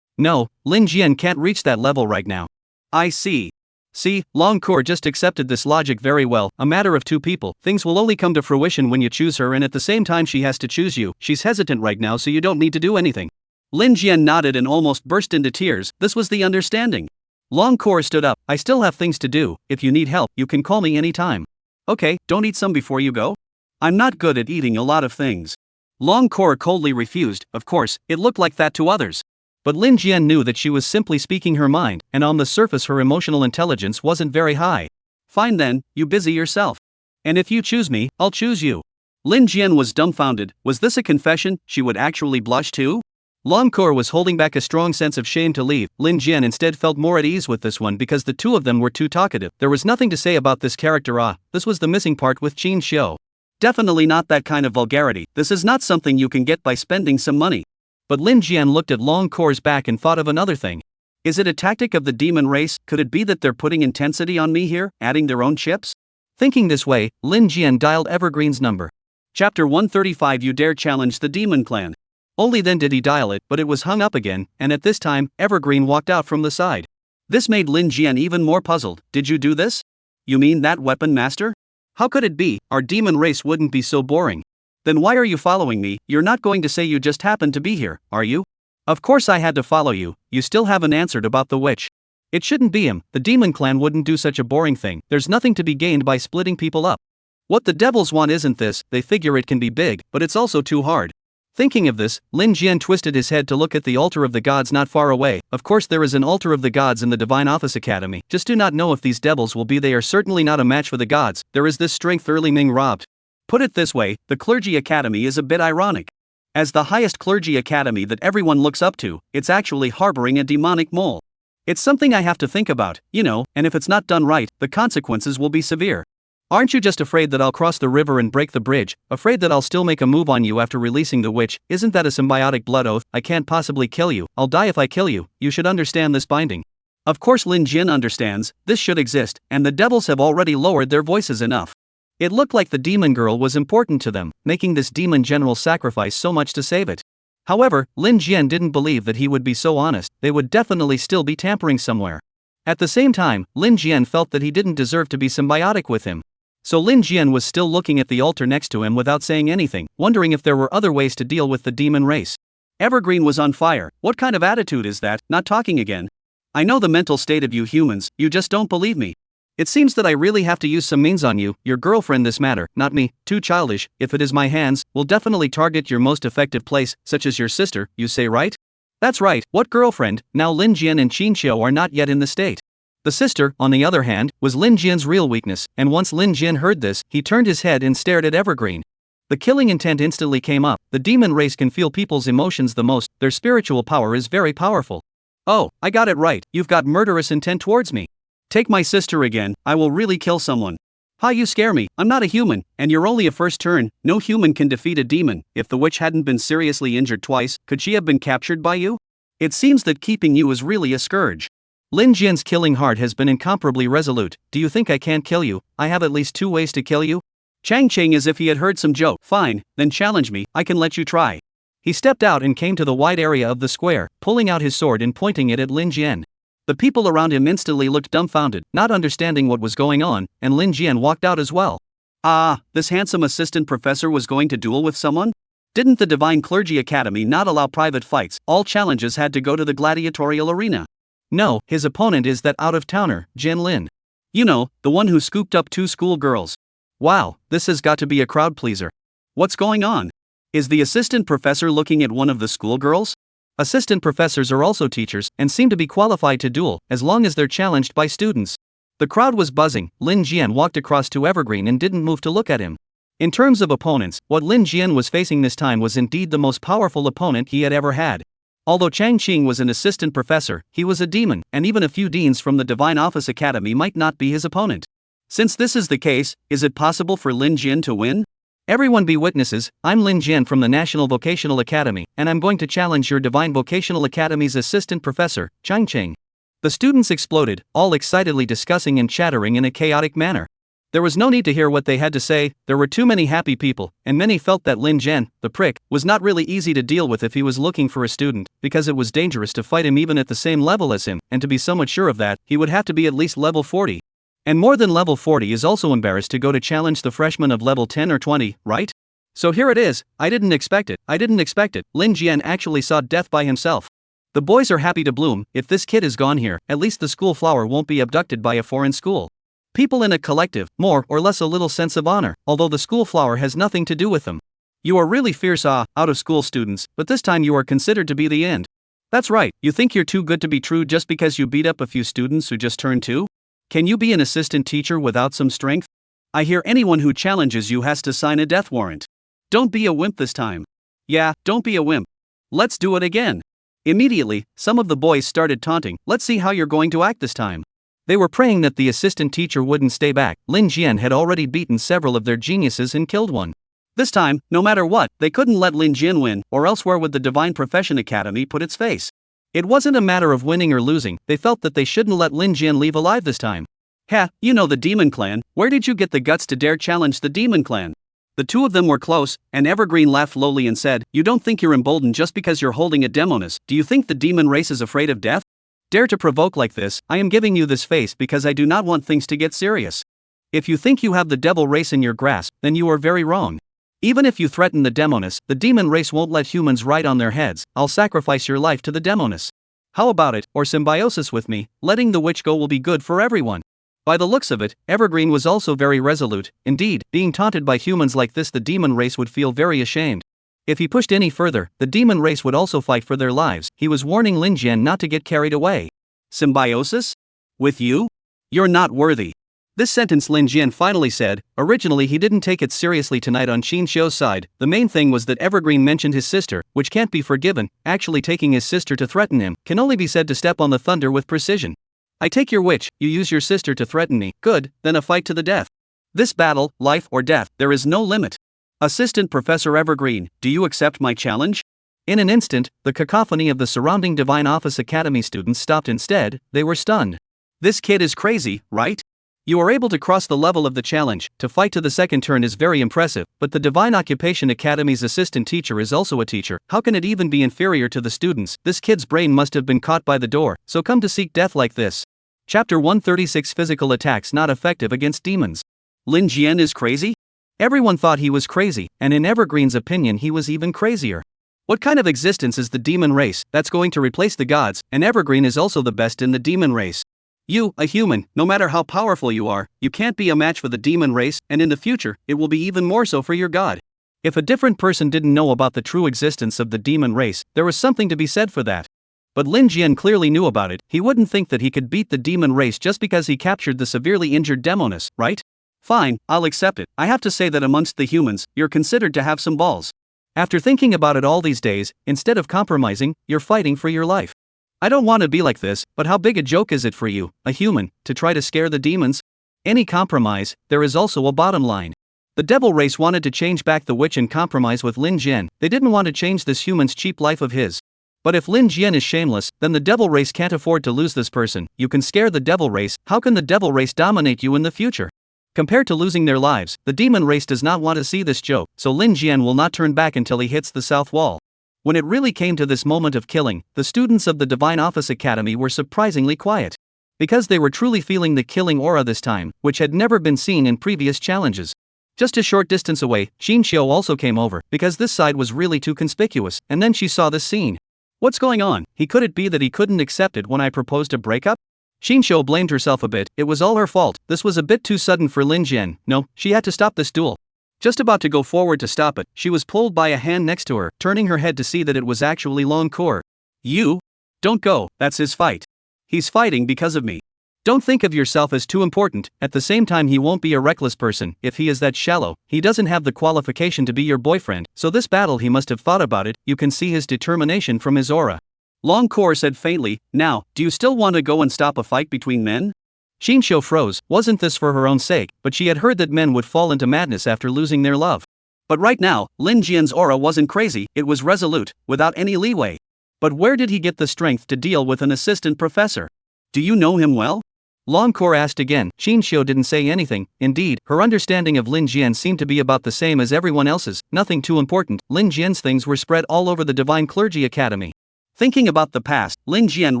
No, Lin Jian can't reach that level right now. I see. See, Long Kor just accepted this logic very well, a matter of two people, things will only come to fruition when you choose her and at the same time she has to choose you, she's hesitant right now so you don't need to do anything. Lin Jian nodded and almost burst into tears, this was the understanding. Long Kor stood up, I still have things to do, if you need help, you can call me anytime. Okay, don't eat some before you go? I'm not good at eating a lot of things. Long Kor coldly refused, of course, it looked like that to others. But Lin Jian knew that she was simply speaking her mind, and on the surface her emotional intelligence wasn't very high. Fine then, you busy yourself. And if you choose me, I'll choose you. Lin Jian was dumbfounded, was this a confession, she would actually blush too? Long Kor was holding back a strong sense of shame to leave. Lin Jian instead felt more at ease with this one because the two of them were too talkative. There was nothing to say about this character. This was the missing part with Qin Xiu. Definitely not that kind of vulgarity, this is not something you can get by spending some money. But Lin Jian looked at Long Kor's back and thought of another thing. Is it a tactic of the demon race? Could it be that they're putting intensity on me here, adding their own chips? Thinking this way, Lin Jian dialed Evergreen's number. Chapter 135 You Dare Challenge the Demon Clan. Only then did he dial it, but it was hung up again, and at this time, Evergreen walked out from the side. This made Lin Jian even more puzzled. Did you do this? You mean that weapon master? How could it be? Our demon race wouldn't be so boring. Then why are you following me? You're not going to say you just happened to be here, are you? Of course I had to follow you. You still haven't answered about the witch. It shouldn't be him. The demon clan wouldn't do such a boring thing. There's nothing to be gained by splitting people up. What the devils want isn't this. They figure it can be big, but it's also too hard. Thinking of this, Lin Jian twisted his head to look at the altar of the gods not far away. Of course there is an altar of the gods in the Divine Office Academy. Just do not know if these devils will be. They are certainly not a match for the gods. There is this strength early Ming robbed. Put it this way, the clergy academy is a bit ironic. As the highest clergy academy that everyone looks up to, it's actually harboring a demonic mole. It's something I have to think about, and if it's not done right, the consequences will be severe. Aren't you just afraid that I'll cross the river and break the bridge? Afraid that I'll still make a move on you after releasing the witch? Isn't that a symbiotic blood oath? I can't possibly kill you. I'll die if I kill you. You should understand this binding. Of course Lin Jin understands, this should exist, and the devils have already lowered their voices enough. It looked like the demon girl was important to them, making this demon general sacrifice so much to save it. However, Lin Jian didn't believe that he would be so honest. They would definitely still be tampering somewhere. At the same time, Lin Jian felt that he didn't deserve to be symbiotic with him. So Lin Jian was still looking at the altar next to him without saying anything, wondering if there were other ways to deal with the demon race. Evergreen was on fire. What kind of attitude is that? Not talking again. I know the mental state of you humans, you just don't believe me. It seems that I really have to use some means on you, your girlfriend this matter, not me, too childish. If it is my hands, will definitely target your most effective place, such as your sister, you say, right? That's right, what girlfriend? Now Lin Jian and Qin Xiao are not yet in the state. The sister, on the other hand, was Lin Jian's real weakness, and once Lin Jian heard this, he turned his head and stared at Evergreen. The killing intent instantly came up. The demon race can feel people's emotions the most, their spiritual power is very powerful. Oh, I got it right, you've got murderous intent towards me. Take my sister again, I will really kill someone. Ha, you scare me, I'm not a human, and you're only a first turn. No human can defeat a demon. If the witch hadn't been seriously injured twice, could she have been captured by you? It seems that keeping you is really a scourge. Lin Jian's killing heart has been incomparably resolute. Do you think I can't kill you? I have at least 2 ways to kill you. Chang Cheng as if he had heard some joke. Fine, then challenge me, I can let you try. He stepped out and came to the wide area of the square, pulling out his sword and pointing it at Lin Jian. The people around him instantly looked dumbfounded, not understanding what was going on, and Lin Jian walked out as well. Ah, this handsome assistant professor was going to duel with someone? Didn't the Divine Clergy Academy not allow private fights? All challenges had to go to the gladiatorial arena. No, his opponent is that out-of-towner, Jin Lin. You know, the one who scooped up 2 schoolgirls. Wow, this has got to be a crowd pleaser. What's going on? Is the assistant professor looking at one of the schoolgirls? Assistant professors are also teachers, and seem to be qualified to duel, as long as they're challenged by students. The crowd was buzzing. Lin Jian walked across to Evergreen and didn't move to look at him. In terms of opponents, what Lin Jian was facing this time was indeed the most powerful opponent he had ever had. Although Chang Qing was an assistant professor, he was a demon, and even a few deans from the Divine Office Academy might not be his opponent. Since this is the case, is it possible for Lin Jian to win? Everyone be witnesses, I'm Lin Jian from the National Vocational Academy, and I'm going to challenge your Divine Vocational Academy's assistant professor, Chang Qing. The students exploded, all excitedly discussing and chattering in a chaotic manner. There was no need to hear what they had to say. There were too many happy people, and many felt that Lin Jian, the prick, was not really easy to deal with if he was looking for a student, because it was dangerous to fight him even at the same level as him, and to be so much sure of that, he would have to be at least level 40. And more than level 40 is also embarrassed to go to challenge the freshman of level 10 or 20, right? So here it is. I didn't expect it. Lin Jian actually saw death by himself. The boys are happy to bloom. If this kid is gone here, at least the school flower won't be abducted by a foreign school. People in a collective, more or less a little sense of honor, although the school flower has nothing to do with them. You are really fierce, out-of-school students, but this time you are considered to be the end. That's right, you think you're too good to be true just because you beat up a few students who just turned 2? Can you be an assistant teacher without some strength? I hear anyone who challenges you has to sign a death warrant. Don't be a wimp this time. Yeah, don't be a wimp. Let's do it again. Immediately, some of the boys started taunting, let's see how you're going to act this time. They were praying that the assistant teacher wouldn't stay back. Lin Jian had already beaten several of their geniuses and killed one. This time, no matter what, they couldn't let Lin Jian win, or else where would the Divine Profession Academy put its face? It wasn't a matter of winning or losing, they felt that they shouldn't let Lin Jian leave alive this time. Ha, you know the Demon Clan, where did you get the guts to dare challenge the Demon Clan? The two of them were close, and Evergreen laughed lowly and said, you don't think you're emboldened just because you're holding a demoness, do you think the demon race is afraid of death? Dare to provoke like this, I am giving you this face because I do not want things to get serious. If you think you have the devil race in your grasp, then you are very wrong. Even if you threaten the demoness, the demon race won't let humans ride on their heads, I'll sacrifice your life to the demoness. How about it, or symbiosis with me, letting the witch go will be good for everyone. By the looks of it, Evergreen was also very resolute. Indeed, being taunted by humans like this, the demon race would feel very ashamed. If he pushed any further, the demon race would also fight for their lives. He was warning Lin Jian not to get carried away. Symbiosis? With you? You're not worthy. This sentence Lin Jian finally said. Originally he didn't take it seriously tonight on Xin Xiu's side. The main thing was that Evergreen mentioned his sister, which can't be forgiven. Actually taking his sister to threaten him can only be said to step on the thunder with precision. I take your witch, you use your sister to threaten me, good, then a fight to the death. This battle, life or death, there is no limit. Assistant Professor Evergreen, do you accept my challenge? In an instant, the cacophony of the surrounding Divine Office Academy students stopped instead, they were stunned. This kid is crazy, right? You are able to cross the level of the challenge, to fight to the second turn is very impressive, but the Divine Occupation Academy's assistant teacher is also a teacher, how can it even be inferior to the students? This kid's brain must have been caught by the door, so come to seek death like this. Chapter 136 Physical Attacks Not Effective Against Demons. Lin Jian is crazy? Everyone thought he was crazy, and in Evergreen's opinion he was even crazier. What kind of existence is the demon race that's going to replace the gods, and Evergreen is also the best in the demon race? You, a human, no matter how powerful you are, you can't be a match for the demon race, and in the future, it will be even more so for your god. If a different person didn't know about the true existence of the demon race, there was something to be said for that. But Lin Jian clearly knew about it. He wouldn't think that he could beat the demon race just because he captured the severely injured demoness, right? Fine, I'll accept it. I have to say that amongst the humans, you're considered to have some balls. After thinking about it all these days, instead of compromising, you're fighting for your life. I don't want to be like this, but how big a joke is it for you, a human, to try to scare the demons? Any compromise, there is also a bottom line. The devil race wanted to change back the witch and compromise with Lin Jian. They didn't want to change this human's cheap life of his. But if Lin Jian is shameless, then the devil race can't afford to lose this person. You can scare the devil race, how can the devil race dominate you in the future? Compared to losing their lives, the demon race does not want to see this joke, so Lin Jian will not turn back until he hits the south wall. When it really came to this moment of killing, the students of the Divine Office Academy were surprisingly quiet. Because they were truly feeling the killing aura this time, which had never been seen in previous challenges. Just a short distance away, Xin Xiu also came over, because this side was really too conspicuous, and then she saw this scene. What's going on? Could it be that he couldn't accept it when I proposed a breakup? Xin Xiu blamed herself a bit, it was all her fault, this was a bit too sudden for Lin Jian. No, she had to stop this duel. Just about to go forward to stop it, she was pulled by a hand next to her, turning her head to see that it was actually Lon Kor. You? Don't go, that's his fight. He's fighting because of me. Don't think of yourself as too important, at the same time he won't be a reckless person. If he is that shallow, he doesn't have the qualification to be your boyfriend, so this battle he must have thought about it. You can see his determination from his aura. Long Kor said faintly, now, do you still want to go and stop a fight between men? Xin Xiu froze, wasn't this for her own sake, but she had heard that men would fall into madness after losing their love. But right now, Lin Jian's aura wasn't crazy, it was resolute, without any leeway. But where did he get the strength to deal with an assistant professor? Do you know him well? Long Kor asked again. Xin Xiu didn't say anything. Indeed, her understanding of Lin Jian seemed to be about the same as everyone else's, nothing too important. Lin Jian's things were spread all over the Divine Clergy Academy. Thinking about the past, Lin Jian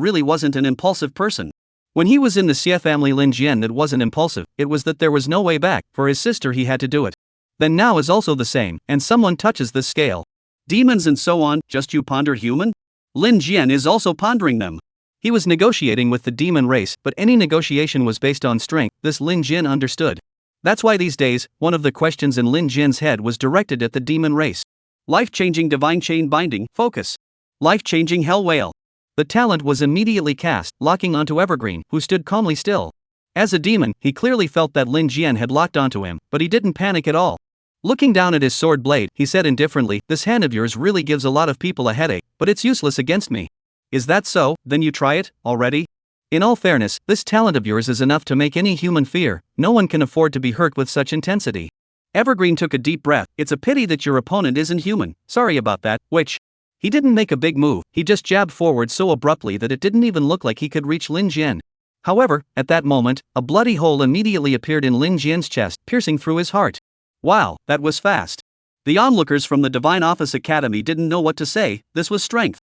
really wasn't an impulsive person. When he was in the Xie family, Lin Jian that wasn't impulsive, it was that there was no way back, for his sister he had to do it. Then now is also the same, and someone touches this scale. Demons and so on, just you ponder human? Lin Jian is also pondering them. He was negotiating with the demon race, but any negotiation was based on strength, this Lin Jian understood. That's why these days, one of the questions in Lin Jian's head was directed at the demon race. Life-changing divine chain binding, focus. Life-changing hell whale. The talent was immediately cast, locking onto Evergreen, who stood calmly still. As a demon, he clearly felt that Lin Jian had locked onto him, but he didn't panic at all. Looking down at his sword blade, he said indifferently, this hand of yours really gives a lot of people a headache, but it's useless against me. Is that so? Then you try it, already? In all fairness, this talent of yours is enough to make any human fear. No one can afford to be hurt with such intensity. Evergreen took a deep breath. It's a pity that your opponent isn't human. Sorry about that, witch. He didn't make a big move, he just jabbed forward so abruptly that it didn't even look like he could reach Lin Jian. However, at that moment, a bloody hole immediately appeared in Lin Jian's chest, piercing through his heart. Wow, that was fast. The onlookers from the Divine Office Academy didn't know what to say. This was strength.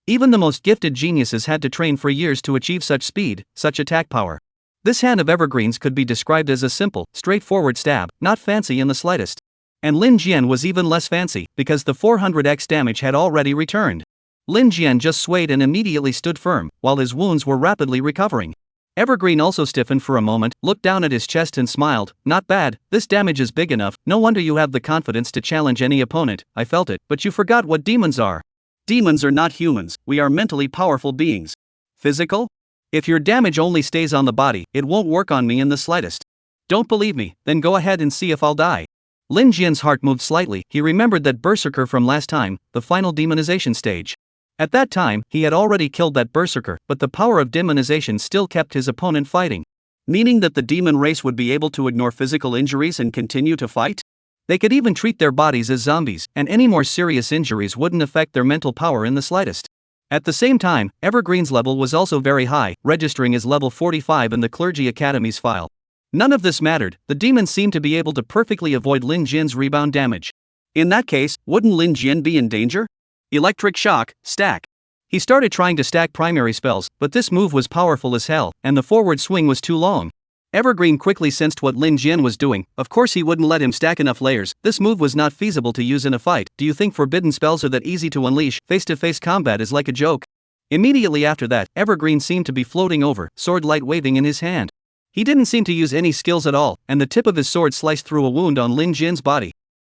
Even the most gifted geniuses had to train for years to achieve such speed, such attack power. This hand of Evergreen's could be described as a simple, straightforward stab, not fancy in the slightest. And Lin Jian was even less fancy, because the 400x damage had already returned. Lin Jian just swayed and immediately stood firm, while his wounds were rapidly recovering. Evergreen also stiffened for a moment, looked down at his chest and smiled. Not bad, this damage is big enough, no wonder you have the confidence to challenge any opponent. I felt it, but you forgot what demons are. Demons are not humans, we are mentally powerful beings. Physical? If your damage only stays on the body, it won't work on me in the slightest. Don't believe me, then go ahead and see if I'll die. Lin Jian's heart moved slightly, he remembered that berserker from last time, the final demonization stage. At that time, he had already killed that berserker, but the power of demonization still kept his opponent fighting. Meaning that the demon race would be able to ignore physical injuries and continue to fight? They could even treat their bodies as zombies, and any more serious injuries wouldn't affect their mental power in the slightest. At the same time, Evergreen's level was also very high, registering as level 45 in the Clergy Academy's file. None of this mattered, the demons seemed to be able to perfectly avoid Lin Jian's rebound damage. In that case, wouldn't Lin Jian be in danger? Electric shock, stack. He started trying to stack primary spells, but this move was powerful as hell, and the forward swing was too long. Evergreen quickly sensed what Lin Jian was doing. Of course he wouldn't let him stack enough layers. This move was not feasible to use in a fight. Do you think forbidden spells are that easy to unleash? Face-to-face combat is like a joke. Immediately after that, Evergreen seemed to be floating over, sword light waving in his hand. He didn't seem to use any skills at all, and the tip of his sword sliced through a wound on Lin Jian's body.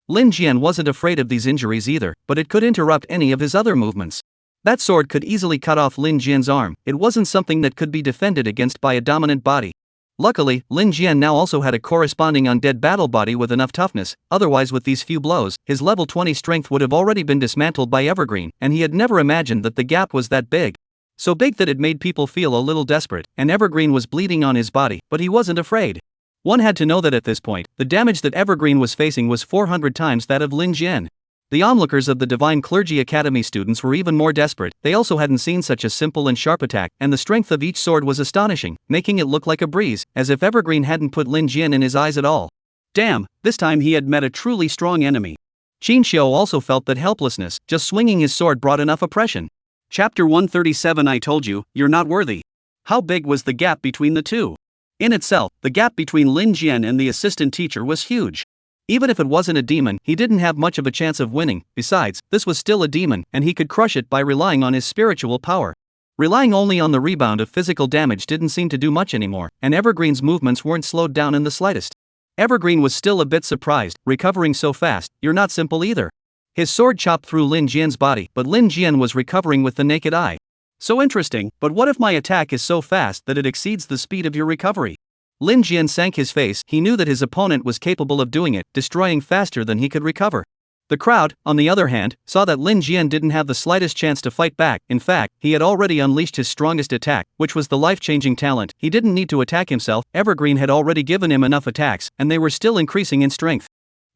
Lin Jian wasn't afraid of these injuries either, but it could interrupt any of his other movements. That sword could easily cut off Lin Jian's arm. It wasn't something that could be defended against by a dominant body. Luckily, Lin Jian now also had a corresponding undead battle body with enough toughness, otherwise with these few blows, his level 20 strength would have already been dismantled by Evergreen, and he had never imagined that the gap was that big. So big that it made people feel a little desperate, and Evergreen was bleeding on his body, but he wasn't afraid. One had to know that at this point, the damage that Evergreen was facing was 400 times that of Lin Jian. The onlookers of the Divine Clergy Academy students were even more desperate. They also hadn't seen such a simple and sharp attack, and the strength of each sword was astonishing, making it look like a breeze, as if Evergreen hadn't put Lin Jian in his eyes at all. Damn, this time he had met a truly strong enemy. Qin Xiu also felt that helplessness, just swinging his sword brought enough oppression. Chapter 137. I told you, you're not worthy. How big was the gap between the two? In itself, the gap between Lin Jian and the assistant teacher was huge. Even if it wasn't a demon, he didn't have much of a chance of winning. Besides, this was still a demon, and he could crush it by relying on his spiritual power. Relying only on the rebound of physical damage didn't seem to do much anymore, and Evergreen's movements weren't slowed down in the slightest. Evergreen was still a bit surprised, recovering so fast. You're not simple either. His sword chopped through Lin Jian's body, but Lin Jian was recovering with the naked eye. So interesting, but what if my attack is so fast that it exceeds the speed of your recovery? Lin Jian sank his face. He knew that his opponent was capable of doing it, destroying faster than he could recover. The crowd, on the other hand, saw that Lin Jian didn't have the slightest chance to fight back. In fact, he had already unleashed his strongest attack, which was the life-changing talent. He didn't need to attack himself. Evergreen had already given him enough attacks, and they were still increasing in strength.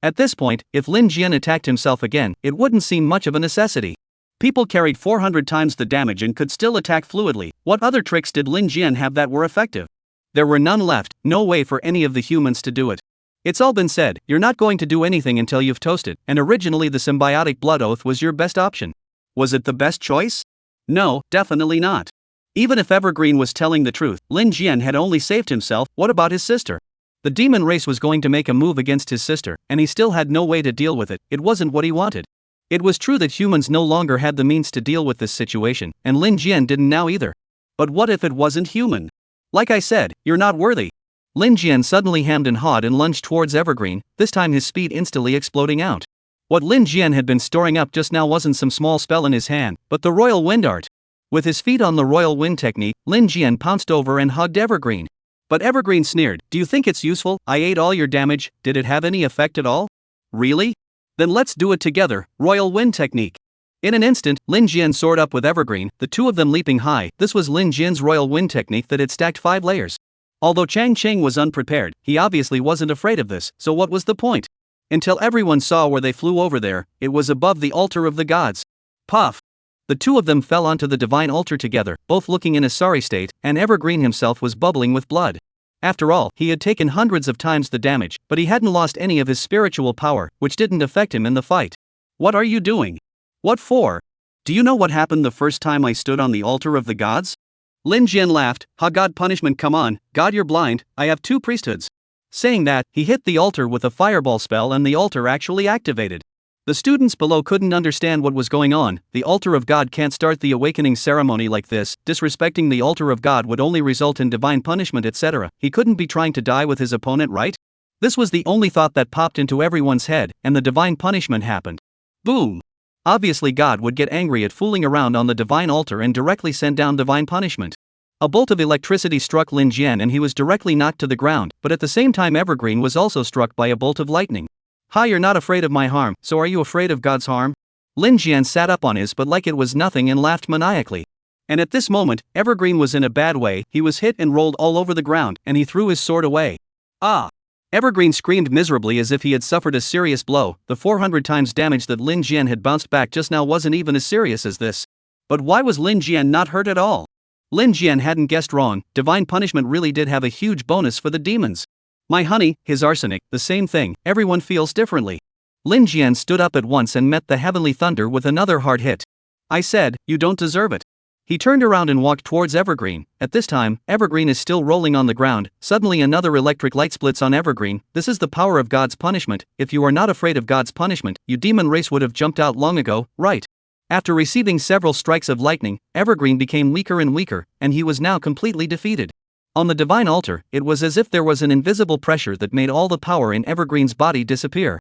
At this point, if Lin Jian attacked himself again, it wouldn't seem much of a necessity. People carried 400 times the damage and could still attack fluidly. What other tricks did Lin Jian have that were effective? There were none left, no way for any of the humans to do it. It's all been said, you're not going to do anything until you've toasted, and originally the symbiotic blood oath was your best option. Was it the best choice? No, definitely not. Even if Evergreen was telling the truth, Lin Jian had only saved himself. What about his sister? The demon race was going to make a move against his sister, and he still had no way to deal with it. It wasn't what he wanted. It was true that humans no longer had the means to deal with this situation, and Lin Jian didn't now either. But what if it wasn't human? Like I said, you're not worthy. Lin Jian suddenly hemmed and hawed and lunged towards Evergreen, this time his speed instantly exploding out. What Lin Jian had been storing up just now wasn't some small spell in his hand, but the Royal Wind Art. With his feet on the Royal Wind technique, Lin Jian pounced over and hugged Evergreen. But Evergreen sneered, do you think it's useful? I ate all your damage, did it have any effect at all? Really? Then let's do it together, Royal Wind technique. In an instant, Lin Jian soared up with Evergreen, the two of them leaping high. This was Lin Jian's Royal Wind technique that had stacked 5 layers. Although Chang Cheng was unprepared, he obviously wasn't afraid of this, so what was the point? Until everyone saw where they flew over there, it was above the altar of the gods. Puff! The two of them fell onto the divine altar together, both looking in a sorry state, and Evergreen himself was bubbling with blood. After all, he had taken hundreds of times the damage, but he hadn't lost any of his spiritual power, which didn't affect him in the fight. What are you doing? What for? Do you know what happened the first time I stood on the altar of the gods? Lin Jian laughed. Ha, God punishment, come on, God, you're blind, I have two priesthoods. Saying that, he hit the altar with a fireball spell and the altar actually activated. The students below couldn't understand what was going on. The altar of God can't start the awakening ceremony like this. Disrespecting the altar of God would only result in divine punishment, etc. He couldn't be trying to die with his opponent, right? This was the only thought that popped into everyone's head, and the divine punishment happened. Boom! Obviously God would get angry at fooling around on the divine altar and directly send down divine punishment. A bolt of electricity struck Lin Jian and he was directly knocked to the ground, but at the same time Evergreen was also struck by a bolt of lightning. Ha, you're not afraid of my harm, so are you afraid of God's harm? Lin Jian sat up on his butt like it was nothing and laughed maniacally. And at this moment, Evergreen was in a bad way. He was hit and rolled all over the ground, and he threw his sword away. Ah! Evergreen screamed miserably as if he had suffered a serious blow. The 400 times damage that Lin Jian had bounced back just now wasn't even as serious as this. But why was Lin Jian not hurt at all? Lin Jian hadn't guessed wrong. Divine punishment really did have a huge bonus for the demons. My honey, his arsenic, the same thing, everyone feels differently. Lin Jian stood up at once and met the heavenly thunder with another hard hit. I said, you don't deserve it. He turned around and walked towards Evergreen. At this time, Evergreen is still rolling on the ground. Suddenly another electric light splits on Evergreen. This is the power of God's punishment. If you are not afraid of God's punishment, you demon race would have jumped out long ago, right? After receiving several strikes of lightning, Evergreen became weaker and weaker, and he was now completely defeated. On the divine altar, it was as if there was an invisible pressure that made all the power in Evergreen's body disappear.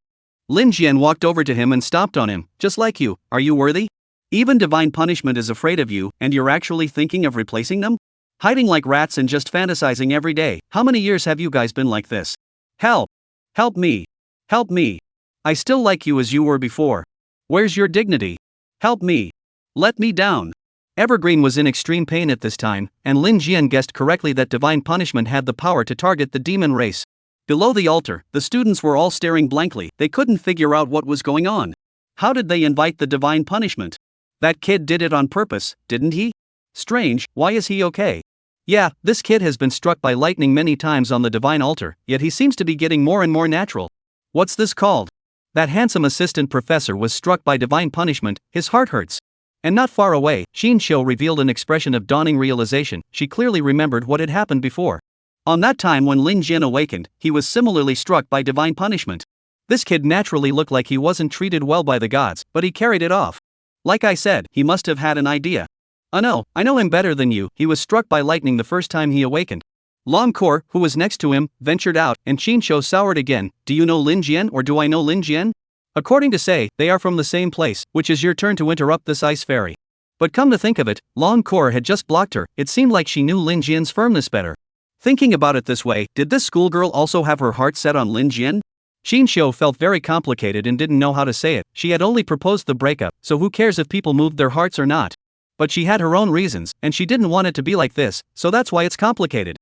Lin Jian walked over to him and stomped on him. Just like you, are you worthy? Even divine punishment is afraid of you, and you're actually thinking of replacing them? Hiding like rats and just fantasizing every day. How many years have you guys been like this? Help! Help me! Help me! I still like you as you were before. Where's your dignity? Help me! Let me down! Evergreen was in extreme pain at this time, and Lin Jian guessed correctly that divine punishment had the power to target the demon race. Below the altar, the students were all staring blankly. They couldn't figure out what was going on. How did they invite the divine punishment? That kid did it on purpose, didn't he? Strange, why is he okay? Yeah, this kid has been struck by lightning many times on the divine altar, yet he seems to be getting more and more natural. What's this called? That handsome assistant professor was struck by divine punishment. His heart hurts. And not far away, Xin Qiu revealed an expression of dawning realization. She clearly remembered what had happened before. On that time when Lin Jian awakened, he was similarly struck by divine punishment. This kid naturally looked like he wasn't treated well by the gods, but he carried it off. Like I said, he must have had an idea. Oh no, I know him better than you. He was struck by lightning the first time he awakened. Long Kor, who was next to him, ventured out, and Xin Qiu soured again. Do you know Lin Jian or do I know Lin Jian? According to Say, they are from the same place, which is your turn to interrupt this ice fairy. But come to think of it, Long Kor had just blocked her. It seemed like she knew Lin Jian's firmness better. Thinking about it this way, did this schoolgirl also have her heart set on Lin Jian? Xin Qiu felt very complicated and didn't know how to say it. She had only proposed the breakup, so who cares if people moved their hearts or not? But she had her own reasons, and she didn't want it to be like this, so that's why it's complicated.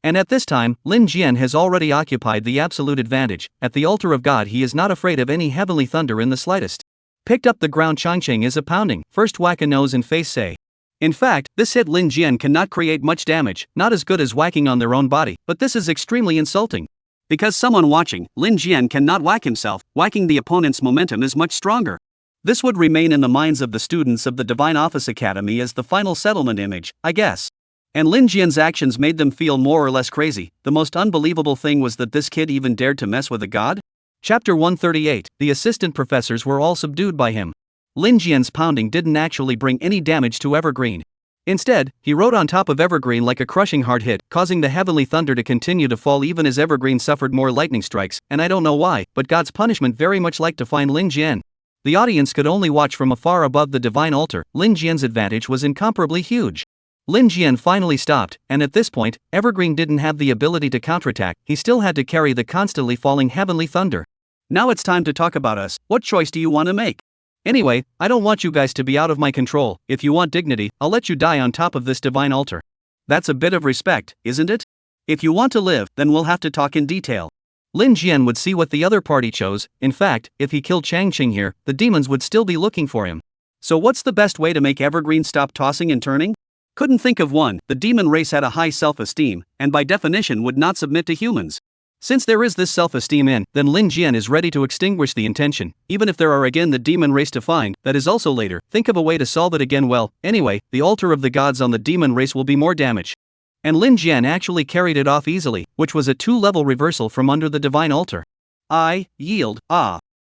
And at this time, Lin Jian has already occupied the absolute advantage. At the altar of God he is not afraid of any heavenly thunder in the slightest. Picked up the ground. Changcheng is a pounding. First whack a nose and face Say. In fact, this hit Lin Jian cannot create much damage, not as good as whacking on their own body, but this is extremely insulting. Because someone watching, Lin Jian cannot whack himself, whacking the opponent's momentum is much stronger. This would remain in the minds of the students of the Divine Office Academy as the final settlement image, I guess. And Lin Jian's actions made them feel more or less crazy. The most unbelievable thing was that this kid even dared to mess with a god? Chapter 138, the assistant professors were all subdued by him. Lin Jian's pounding didn't actually bring any damage to Evergreen. Instead, he rode on top of Evergreen like a crushing hard hit, causing the heavenly thunder to continue to fall even as Evergreen suffered more lightning strikes, and I don't know why, but God's punishment very much liked to find Lin Jian. The audience could only watch from afar above the divine altar. Lin Jian's advantage was incomparably huge. Lin Jian finally stopped, and at this point, Evergreen didn't have the ability to counterattack. He still had to carry the constantly falling heavenly thunder. Now it's time to talk about us. What choice do you want to make? Anyway, I don't want you guys to be out of my control. If you want dignity, I'll let you die on top of this divine altar. That's a bit of respect, isn't it? If you want to live, then we'll have to talk in detail. Lin Jian would see what the other party chose. In fact, if he killed Changcheng here, the demons would still be looking for him. So what's the best way to make Evergreen stop tossing and turning? Couldn't think of one. The demon race had a high self-esteem, and by definition would not submit to humans. Since there is this self-esteem then Lin Jian is ready to extinguish the intention, even if there are again the demon race to find, that is also later. Think of a way to solve it again. Well, anyway, the altar of the gods on the demon race will be more damage. And Lin Jian actually carried it off easily, which was a 2-level reversal from under the divine altar. I yield.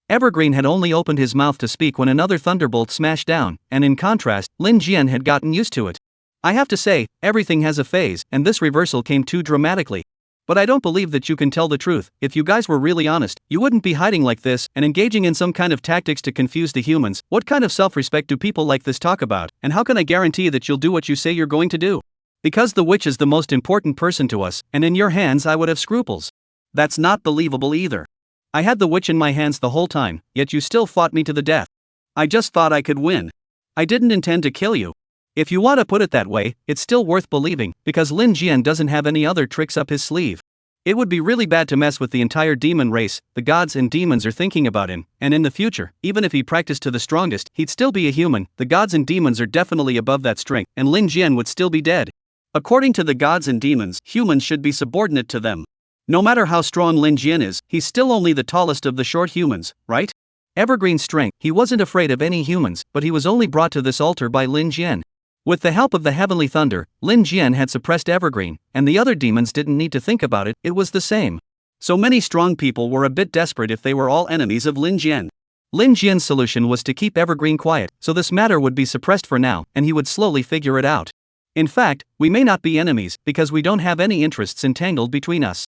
Evergreen had only opened his mouth to speak when another thunderbolt smashed down, and in contrast, Lin Jian had gotten used to it. I have to say, everything has a phase, and this reversal came too dramatically. But I don't believe that you can tell the truth. If you guys were really honest, you wouldn't be hiding like this and engaging in some kind of tactics to confuse the humans. What kind of self-respect do people like this talk about, and how can I guarantee that you'll do what you say you're going to do? Because the witch is the most important person to us, and in your hands I would have scruples. That's not believable either. I had the witch in my hands the whole time, yet you still fought me to the death. I just thought I could win. I didn't intend to kill you. If you want to put it that way, it's still worth believing, because Lin Jian doesn't have any other tricks up his sleeve. It would be really bad to mess with the entire demon race. The gods and demons are thinking about him, and in the future, even if he practiced to the strongest, he'd still be a human. The gods and demons are definitely above that strength, and Lin Jian would still be dead. According to the gods and demons, humans should be subordinate to them. No matter how strong Lin Jian is, he's still only the tallest of the short humans, right? Evergreen's strength, he wasn't afraid of any humans, but he was only brought to this altar by Lin Jian. With the help of the heavenly thunder, Lin Jian had suppressed Evergreen, and the other demons didn't need to think about it, it was the same. So many strong people were a bit desperate if they were all enemies of Lin Jian. Lin Jian's solution was to keep Evergreen quiet, so this matter would be suppressed for now, and he would slowly figure it out. In fact, we may not be enemies, because we don't have any interests entangled between us.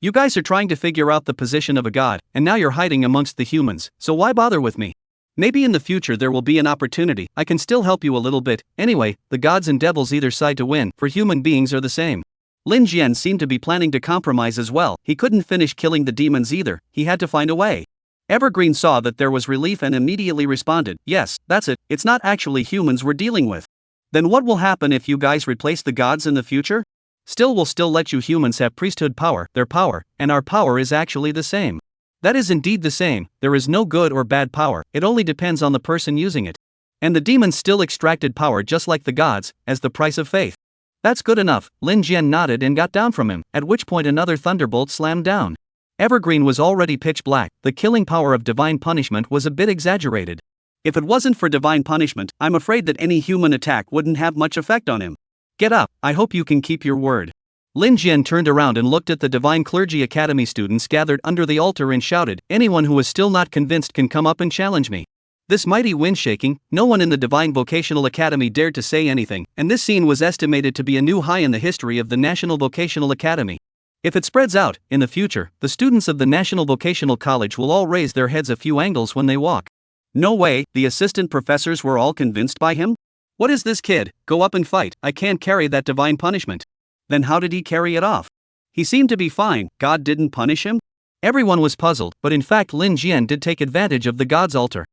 You guys are trying to figure out the position of a god, and now you're hiding amongst the humans, so why bother with me? Maybe in the future there will be an opportunity. I can still help you a little bit. Anyway, the gods and devils either side to win, for human beings are the same. Lin Jian seemed to be planning to compromise as well. He couldn't finish killing the demons either, he had to find a way. Evergreen saw that there was relief and immediately responded, yes, that's it, it's not actually humans we're dealing with. Then what will happen if you guys replace the gods in the future? We'll still let you humans have priesthood power, their power, and our power is actually the same. That is indeed the same. There is no good or bad power, it only depends on the person using it. And the demons still extracted power just like the gods, as the price of faith. That's good enough. Lin Jian nodded and got down from him, at which point another thunderbolt slammed down. Evergreen was already pitch black. The killing power of divine punishment was a bit exaggerated. If it wasn't for divine punishment, I'm afraid that any human attack wouldn't have much effect on him. Get up, I hope you can keep your word. Lin Jian turned around and looked at the Divine Clergy Academy students gathered under the altar and shouted, anyone who is still not convinced can come up and challenge me. This mighty wind shaking, no one in the Divine Vocational Academy dared to say anything, and this scene was estimated to be a new high in the history of the National Vocational Academy. If it spreads out, in the future, the students of the National Vocational College will all raise their heads a few angles when they walk. No way, the assistant professors were all convinced by him? What is this kid? Go up and fight, I can't carry that divine punishment. Then how did he carry it off? He seemed to be fine, God didn't punish him? Everyone was puzzled, but in fact Lin Jian did take advantage of the god's altar.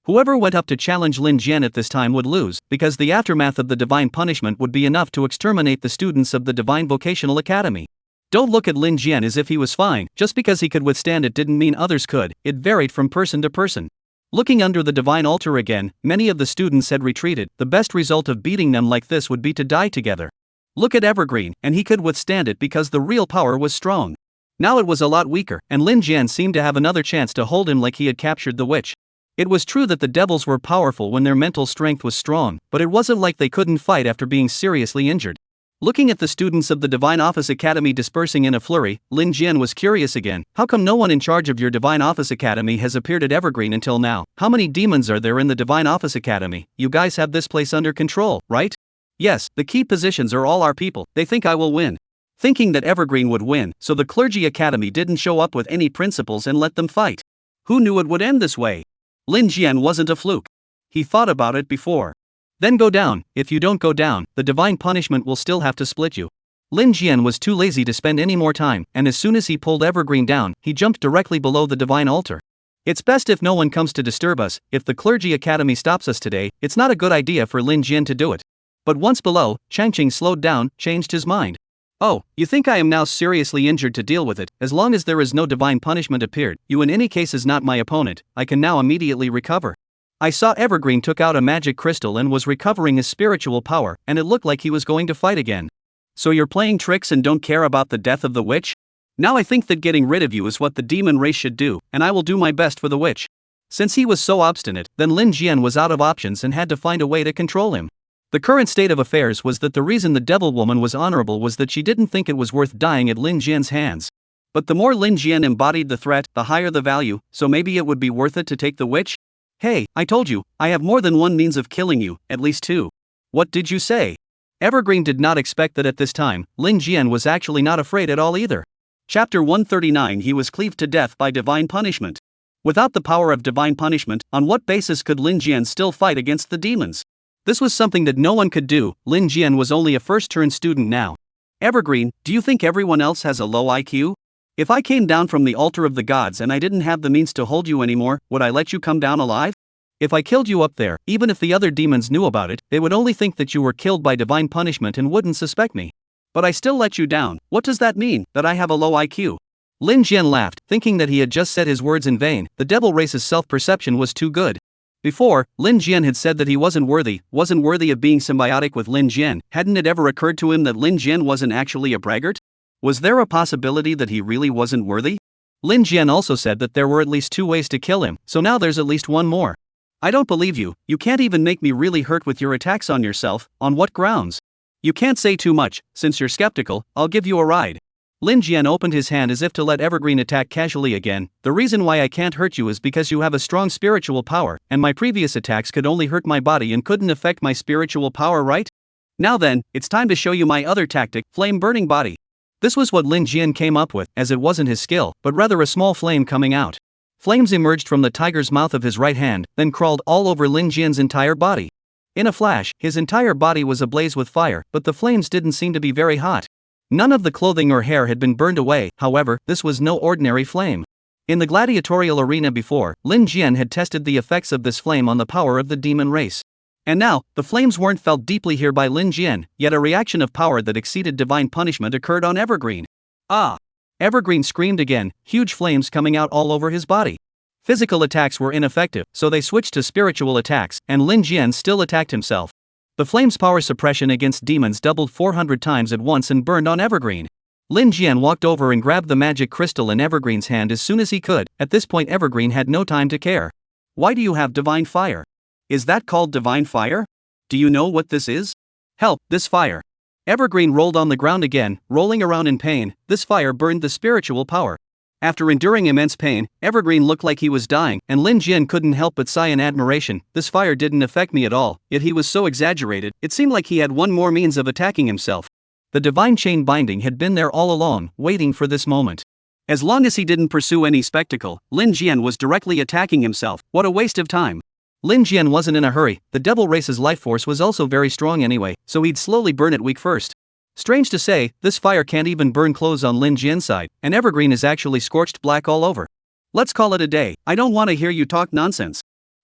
Whoever went up to challenge Lin Jian at this time would lose, because the aftermath of the divine punishment would be enough to exterminate the students of the Divine Vocational Academy. Don't look at Lin Jian as if he was fine. Just because he could withstand it didn't mean others could, it varied from person to person. Looking under the divine altar again, many of the students had retreated. The best result of beating them like this would be to die together. Look at Evergreen, and he could withstand it because the real power was strong. Now it was a lot weaker, and Lin Jian seemed to have another chance to hold him like he had captured the witch. It was true that the devils were powerful when their mental strength was strong, but it wasn't like they couldn't fight after being seriously injured. Looking at the students of the Divine Office Academy dispersing in a flurry, Lin Jian was curious again. How come no one in charge of your Divine Office Academy has appeared at Evergreen until now? How many demons are there in the Divine Office Academy? You guys have this place under control, right? Yes, the key positions are all our people. They think I will win. Thinking that Evergreen would win, so the Clergy Academy didn't show up with any principles and let them fight. Who knew it would end this way? Lin Jian wasn't a fluke. He thought about it before. Then go down. If you don't go down, the divine punishment will still have to split you. Lin Jian was too lazy to spend any more time, and as soon as he pulled Evergreen down, he jumped directly below the divine altar. It's best if no one comes to disturb us. If the Clergy Academy stops us today, it's not a good idea for Lin Jian to do it. But once below, Changqing slowed down, changed his mind. Oh, you think I am now seriously injured to deal with it? As long as there is no divine punishment appeared, you in any case is not my opponent, I can now immediately recover. I saw Evergreen took out a magic crystal and was recovering his spiritual power, and it looked like he was going to fight again. So you're playing tricks and don't care about the death of the witch? Now I think that getting rid of you is what the demon race should do, and I will do my best for the witch. Since he was so obstinate, then Lin Jian was out of options and had to find a way to control him. The current state of affairs was that the reason the devil woman was honorable was that she didn't think it was worth dying at Lin Jian's hands. But the more Lin Jian embodied the threat, the higher the value, so maybe it would be worth it to take the witch? Hey, I told you, I have more than one means of killing you, at least two. What did you say? Evergreen did not expect that at this time, Lin Jian was actually not afraid at all either. Chapter 139 He was cleaved to death by divine punishment. Without the power of divine punishment, on what basis could Lin Jian still fight against the demons? This was something that no one could do. Lin Jian was only a first-turn student now. Evergreen, do you think everyone else has a low IQ? If I came down from the altar of the gods and I didn't have the means to hold you anymore, would I let you come down alive? If I killed you up there, even if the other demons knew about it, they would only think that you were killed by divine punishment and wouldn't suspect me. But I still let you down. What does that mean, that I have a low IQ? Lin Jian laughed, thinking that he had just said his words in vain. The devil race's self-perception was too good. Before, Lin Jian had said that he wasn't worthy of being symbiotic with Lin Jian. Hadn't it ever occurred to him that Lin Jian wasn't actually a braggart? Was there a possibility that he really wasn't worthy? Lin Jian also said that there were at least two ways to kill him, so now there's at least one more. I don't believe you. You can't even make me really hurt with your attacks on yourself. On what grounds? You can't say too much. Since you're skeptical, I'll give you a ride. Lin Jian opened his hand as if to let Evergreen attack casually again. The reason why I can't hurt you is because you have a strong spiritual power, and my previous attacks could only hurt my body and couldn't affect my spiritual power, right? Now then, it's time to show you my other tactic, flame burning body. This was what Lin Jian came up with, as it wasn't his skill, but rather a small flame coming out. Flames emerged from the tiger's mouth of his right hand, then crawled all over Lin Jian's entire body. In a flash, his entire body was ablaze with fire, but the flames didn't seem to be very hot. None of the clothing or hair had been burned away. However, this was no ordinary flame. In the gladiatorial arena before, Lin Jian had tested the effects of this flame on the power of the demon race. And now, the flames weren't felt deeply here by Lin Jian, yet a reaction of power that exceeded divine punishment occurred on Evergreen. Ah! Evergreen screamed again, huge flames coming out all over his body. Physical attacks were ineffective, so they switched to spiritual attacks, and Lin Jian still attacked himself. The flame's power suppression against demons doubled 400 times at once and burned on Evergreen. Lin Jian walked over and grabbed the magic crystal in Evergreen's hand as soon as he could. At this point Evergreen had no time to care. Why do you have divine fire? Is that called divine fire? Do you know what this is? Help, this fire. Evergreen rolled on the ground again, rolling around in pain. This fire burned the spiritual power. After enduring immense pain, Evergreen looked like he was dying, and Lin Jian couldn't help but sigh in admiration. This fire didn't affect me at all, yet he was so exaggerated, it seemed like he had one more means of attacking himself. The divine chain binding had been there all along, waiting for this moment. As long as he didn't pursue any spectacle, Lin Jian was directly attacking himself. What a waste of time. Lin Jian wasn't in a hurry. The devil race's life force was also very strong anyway, so he'd slowly burn it weak first. Strange to say, this fire can't even burn clothes on Lin Jian's side, and Evergreen is actually scorched black all over. Let's call it a day. I don't want to hear you talk nonsense.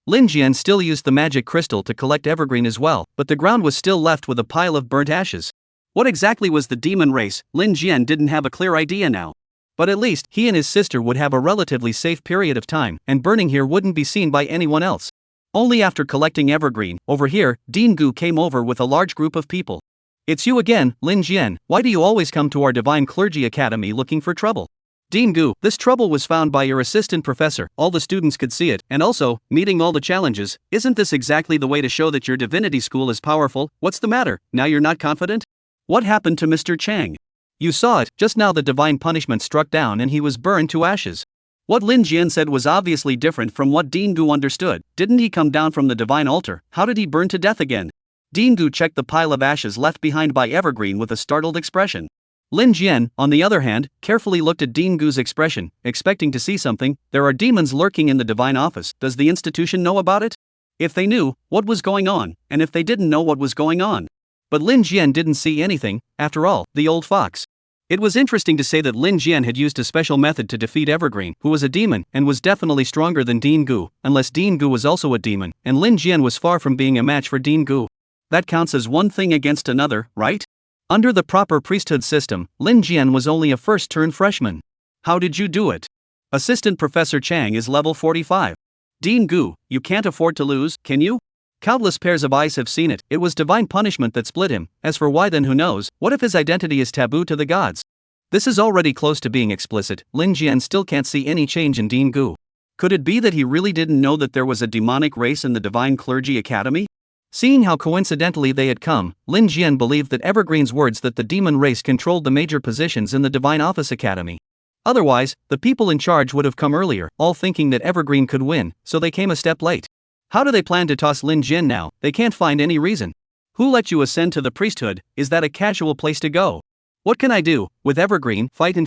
Lin Jian still used the magic crystal to collect Evergreen as well, but the ground was still left with a pile of burnt ashes. What exactly was the demon race? Lin Jian didn't have a clear idea now. But at least, he and his sister would have a relatively safe period of time, and burning here wouldn't be seen by anyone else. Only after collecting Evergreen, over here, Dean Gu came over with a large group of people. It's you again, Lin Jian. Why do you always come to our Divine Clergy Academy looking for trouble? Dean Gu, this trouble was found by your assistant professor. All the students could see it, and also, meeting all the challenges. Isn't this exactly the way to show that your divinity school is powerful? What's the matter? Now you're not confident? What happened to Mr. Chang? You saw it, just now the divine punishment struck down and he was burned to ashes. What Lin Jian said was obviously different from what Dean Gu understood. Didn't he come down from the divine altar? How did he burn to death again? Dean Gu checked the pile of ashes left behind by Evergreen with a startled expression. Lin Jian, on the other hand, carefully looked at Dean Gu's expression, expecting to see something. There are demons lurking in the divine office. Does the institution know about it? If they knew, what was going on, and if they didn't know what was going on? But Lin Jian didn't see anything. After all, the old fox. It was interesting to say that Lin Jian had used a special method to defeat Evergreen, who was a demon, and was definitely stronger than Dean Gu, unless Dean Gu was also a demon, and Lin Jian was far from being a match for Dean Gu. That counts as one thing against another, right? Under the proper priesthood system, Lin Jian was only a first-turn freshman. How did you do it? Assistant Professor Chang is level 45. Dean Gu, you can't afford to lose, can you? Countless pairs of eyes have seen it. It was divine punishment that split him. As for why, then who knows? What if his identity is taboo to the gods? This is already close to being explicit. Lin Jian still can't see any change in Dean Gu. Could it be that he really didn't know that there was a demonic race in the Divine Clergy Academy? Seeing how coincidentally they had come, Lin Jian believed that Evergreen's words that the demon race controlled the major positions in the Divine Office Academy. Otherwise, the people in charge would have come earlier, all thinking that Evergreen could win, so they came a step late. How do they plan to toss Lin Jian now? They can't find any reason. Who let you ascend to the priesthood? Is that a casual place to go? What can I do? With Evergreen, fight,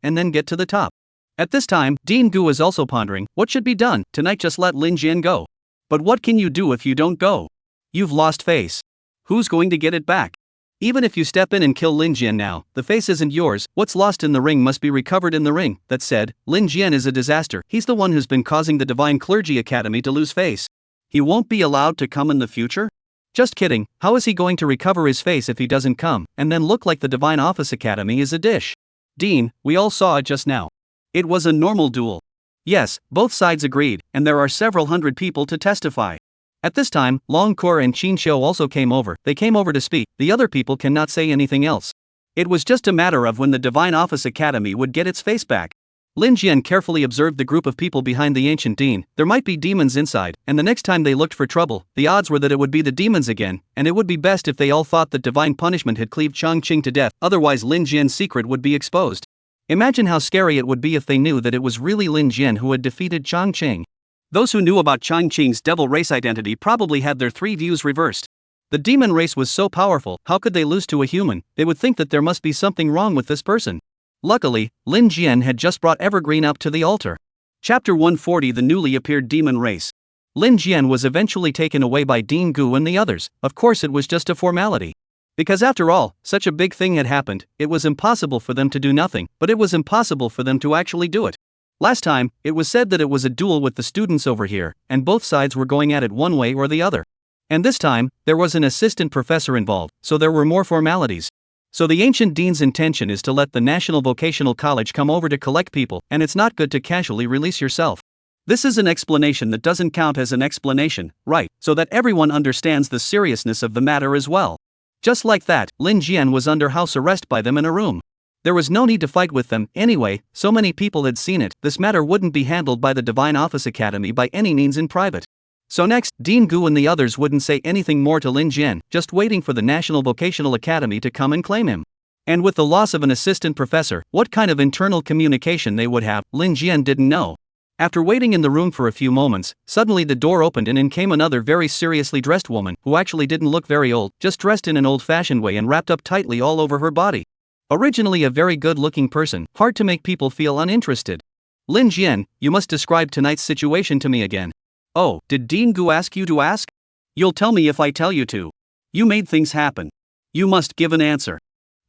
and then get to the top. At this time, Dean Gu is also pondering, what should be done? Tonight just let Lin Jian go. But what can you do if you don't go? You've lost face. Who's going to get it back? Even if you step in and kill Lin Jian now, the face isn't yours. What's lost in the ring must be recovered in the ring. That said, Lin Jian is a disaster. He's the one who's been causing the Divine Clergy Academy to lose face. He won't be allowed to come in the future? Just kidding. How is he going to recover his face if he doesn't come, and then look like the Divine Office Academy is a dish? Dean, we all saw it just now. It was a normal duel. Yes, both sides agreed, and there are several hundred people to testify. At this time, Long Kor and Qin Xiu also came over. They came over to speak. The other people cannot say anything else. It was just a matter of when the Divine Office Academy would get its face back. Lin Jian carefully observed the group of people behind the ancient dean. There might be demons inside, and the next time they looked for trouble, the odds were that it would be the demons again, and it would be best if they all thought that divine punishment had cleaved Chongqing to death, otherwise Lin Jian's secret would be exposed. Imagine how scary it would be if they knew that it was really Lin Jian who had defeated Chongqing. Those who knew about Chongqing's devil race identity probably had their three views reversed. The demon race was so powerful, how could they lose to a human? They would think that there must be something wrong with this person. Luckily, Lin Jian had just brought Evergreen up to the altar. Chapter 140, The Newly Appeared Demon Race. Lin Jian was eventually taken away by Dean Gu and the others. Of course it was just a formality. Because after all, such a big thing had happened, it was impossible for them to do nothing, but it was impossible for them to actually do it. Last time, it was said that it was a duel with the students over here, and both sides were going at it one way or the other. And this time, there was an assistant professor involved, so there were more formalities. So the ancient dean's intention is to let the National Vocational College come over to collect people, and it's not good to casually release yourself. This is an explanation that doesn't count as an explanation, right, so that everyone understands the seriousness of the matter as well. Just like that, Lin Jian was under house arrest by them in a room. There was no need to fight with them, anyway, so many people had seen it. This matter wouldn't be handled by the Divine Office Academy by any means in private. So next, Dean Gu and the others wouldn't say anything more to Lin Jian, just waiting for the National Vocational Academy to come and claim him. And with the loss of an assistant professor, what kind of internal communication they would have, Lin Jian didn't know. After waiting in the room for a few moments, suddenly the door opened and in came another very seriously dressed woman, who actually didn't look very old, just dressed in an old-fashioned way and wrapped up tightly all over her body. Originally a very good-looking person, hard to make people feel uninterested. Lin Jian, you must describe tonight's situation to me again. Oh, did Dean Gu ask you to ask? You'll tell me if I tell you to. You made things happen. You must give an answer.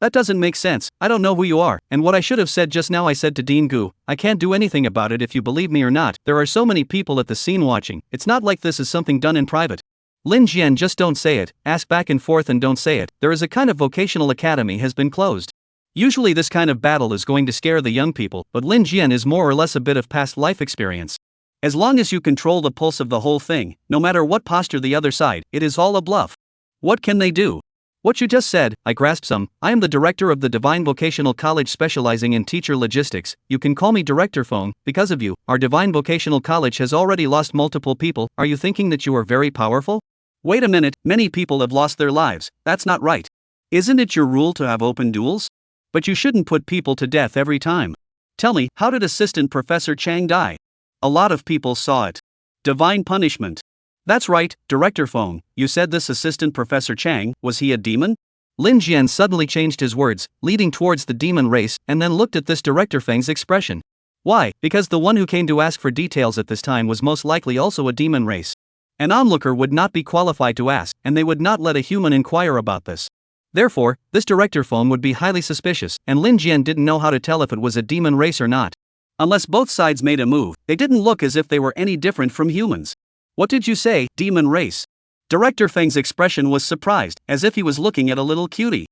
That doesn't make sense. I don't know who you are, and what I should have said just now I said to Dean Gu. I can't do anything about it if you believe me or not. There are so many people at the scene watching. It's not like this is something done in private. Lin Jian, just don't say it. Ask back and forth and don't say it. There is a kind of vocational academy has been closed. Usually this kind of battle is going to scare the young people, but Lin Jian is more or less a bit of past life experience. As long as you control the pulse of the whole thing, no matter what posture the other side, it is all a bluff. What can they do? What you just said, I grasped some. I am the director of the Divine Vocational College specializing in teacher logistics. You can call me Director Phone. Because of you, our Divine Vocational College has already lost multiple people. Are you thinking that you are very powerful? Wait a minute, many people have lost their lives. That's not right. Isn't it your rule to have open duels? But you shouldn't put people to death every time. Tell me, how did Assistant Professor Chang die? A lot of people saw it. Divine punishment. That's right, Director Phone. You said this Assistant Professor Chang, was he a demon? Lin Jian suddenly changed his words, leading towards the demon race, and then looked at this Director Feng's expression. Why? Because the one who came to ask for details at this time was most likely also a demon race. An onlooker would not be qualified to ask, and they would not let a human inquire about this. Therefore, this Director Phone would be highly suspicious, and Lin Jian didn't know how to tell if it was a demon race or not. Unless both sides made a move, they didn't look as if they were any different from humans. What did you say, demon race? Director Feng's expression was surprised, as if he was looking at a little cutie.